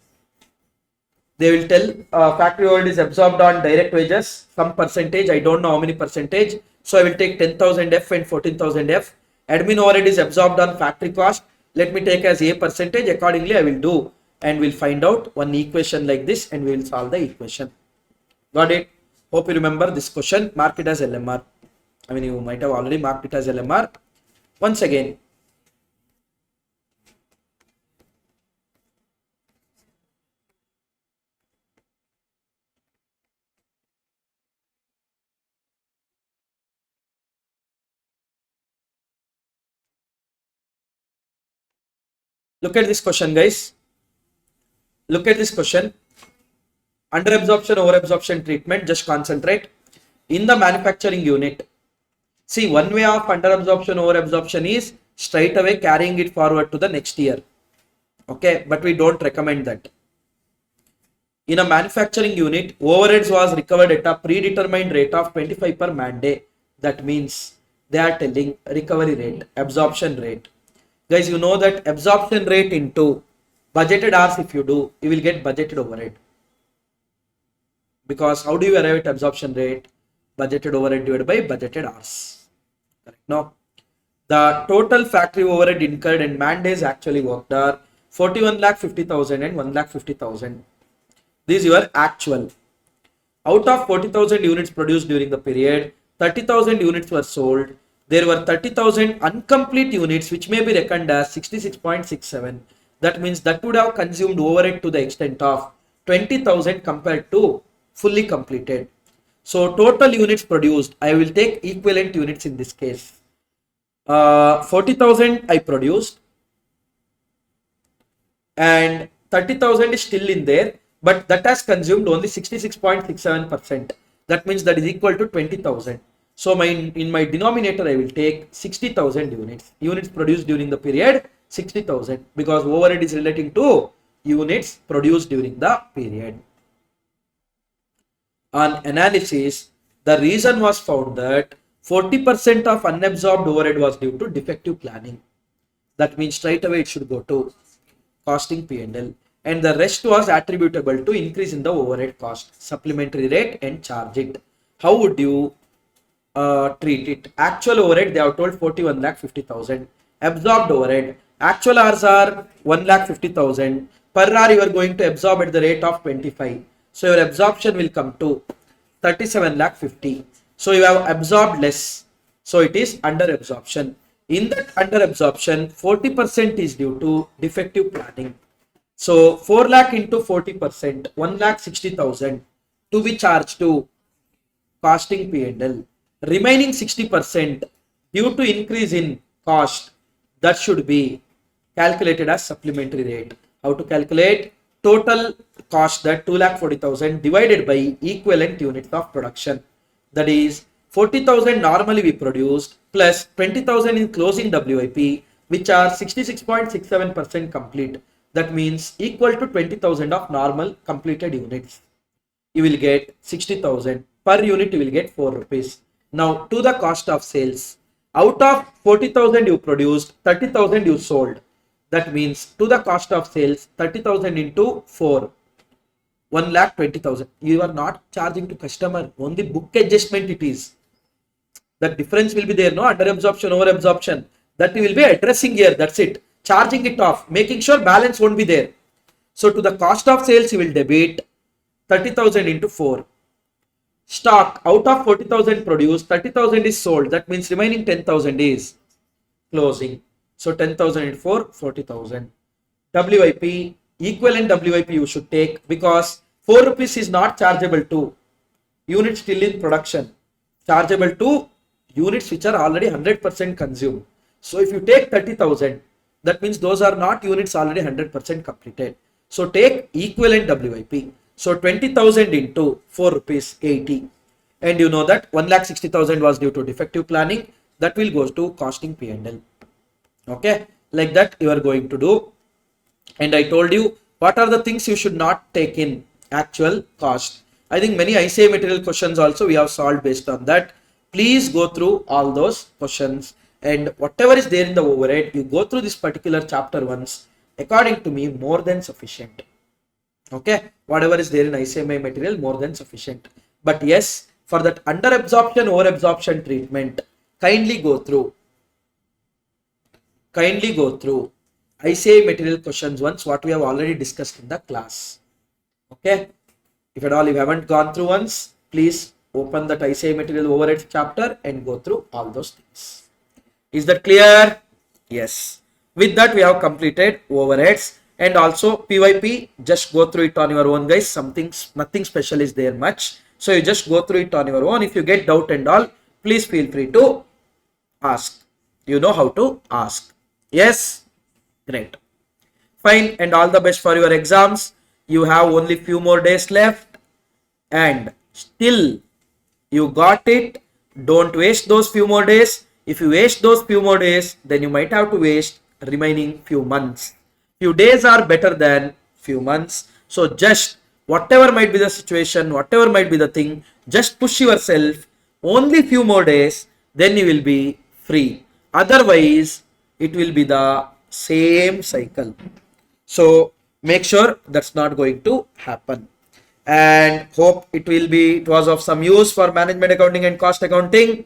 They will tell factory overhead is absorbed on direct wages, some percentage, I don't know how many percentage. So I will take 10,000 F and 14,000 F. Admin overhead is absorbed on factory cost. Let me take as A percentage. Accordingly, I will do. And we'll find out one equation like this and we will solve the equation. Got it? Hope you remember this question. Mark it as LMR. I mean, you might have already marked it as LMR. Once again, look at this question, guys. Look at this question. Under absorption, over absorption treatment, just concentrate. In the manufacturing unit, see, one way of under absorption, over absorption is straight away carrying it forward to the next year. Okay, but we don't recommend that. In a manufacturing unit, overheads was recovered at a predetermined rate of 25 per man day. That means they are telling recovery rate, absorption rate. Guys, you know that absorption rate into budgeted hours, if you do, you will get budgeted overhead. Because how do you arrive at absorption rate? Budgeted overhead divided by budgeted hours. Correct? No. The total factory overhead incurred and man days actually worked are 41,50,000 and 1,50,000. This is your actual. Out of 40,000 units produced during the period, 30,000 units were sold. There were 30,000 incomplete units which may be reckoned as 66.67. That means that would have consumed overhead to the extent of 20,000 compared to fully completed. So total units produced, I will take equivalent units in this case. 40,000 I produced and 30,000 is still in there, but that has consumed only 66.67%. That means that is equal to 20,000. So in my denominator, I will take 60,000 units produced during the period, 60,000, because overhead is relating to units produced during the period. On analysis, the reason was found that 40% of unabsorbed overhead was due to defective planning. That means straight away it should go to costing P&L, and the rest was attributable to increase in the overhead cost, supplementary rate and charge it. How would you treat it? Actual overhead, they have told 41,50,000. Absorbed overhead, actual hours are 1,50,000. Per hour you are going to absorb at the rate of 25. So your absorption will come to 37,50,000. So you have absorbed less. So it is under absorption. In that under absorption, 40% is due to defective planning. So 4 lakh into 40%, 1,60,000 to be charged to costing P&L. Remaining 60% due to increase in cost, that should be calculated as supplementary rate. How to calculate? Total cost, that 2,40,000 divided by equivalent units of production. That is 40,000 normally we produced plus 20,000 in closing WIP, which are 66.67% complete. That means equal to 20,000 of normal completed units. You will get 60,000 per unit. You will get 4 rupees. Now to the cost of sales. Out of 40,000 you produced, 30,000 you sold. That means to the cost of sales, 30,000 into 4, 1,20,000. You are not charging to customer, only book adjustment it is. That difference will be there, no under absorption, over absorption. That you will be addressing here. That's it. Charging it off, making sure balance won't be there. So to the cost of sales, you will debit 30,000 into 4. Stock, out of 40,000 produced, 30,000 is sold. That means remaining 10,000 is closing. So 10,000 into 4, 40,000. WIP, equivalent WIP you should take, because 4 rupees is not chargeable to units still in production. Chargeable to units which are already 100% consumed. So if you take 30,000, that means those are not units already 100% completed. So take equivalent WIP. So 20,000 into 4 rupees 80. And you know that 1,60,000 was due to defective planning. That will go to costing P&L. Okay, like that you are going to do. And I told you what are the things you should not take in actual cost. I think many ICA material questions also we have solved based on that. Please go through all those questions, and whatever is there in the overhead, you go through this particular chapter once. According to me, more than sufficient. Okay, whatever is there in ICMA material, more than sufficient. But yes, for that under absorption, over absorption treatment, kindly go through ICA material questions once, what we have already discussed in the class. Okay, if at all you haven't gone through once, please open that ICA material overhead chapter and go through all those things. Is that clear? Yes. With that we have completed overheads, and also PYP, just go through it on your own, guys. Nothing special is there much. So you just go through it on your own. If you get doubt and all, please feel free to ask. You know how to ask. Yes? Great. Fine, and all the best for your exams. You have only few more days left, and still you got it. Don't waste those few more days. If you waste those few more days, then you might have to waste remaining few months. Few days are better than few months. So just whatever might be the situation, whatever might be the thing, just push yourself. Only few more days, then you will be free. Otherwise, it will be the same cycle. So make sure that's not going to happen. And hope it was of some use for management accounting and cost accounting.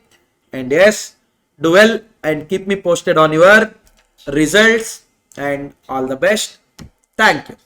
And yes, do well and keep me posted on your results, and all the best. Thank you.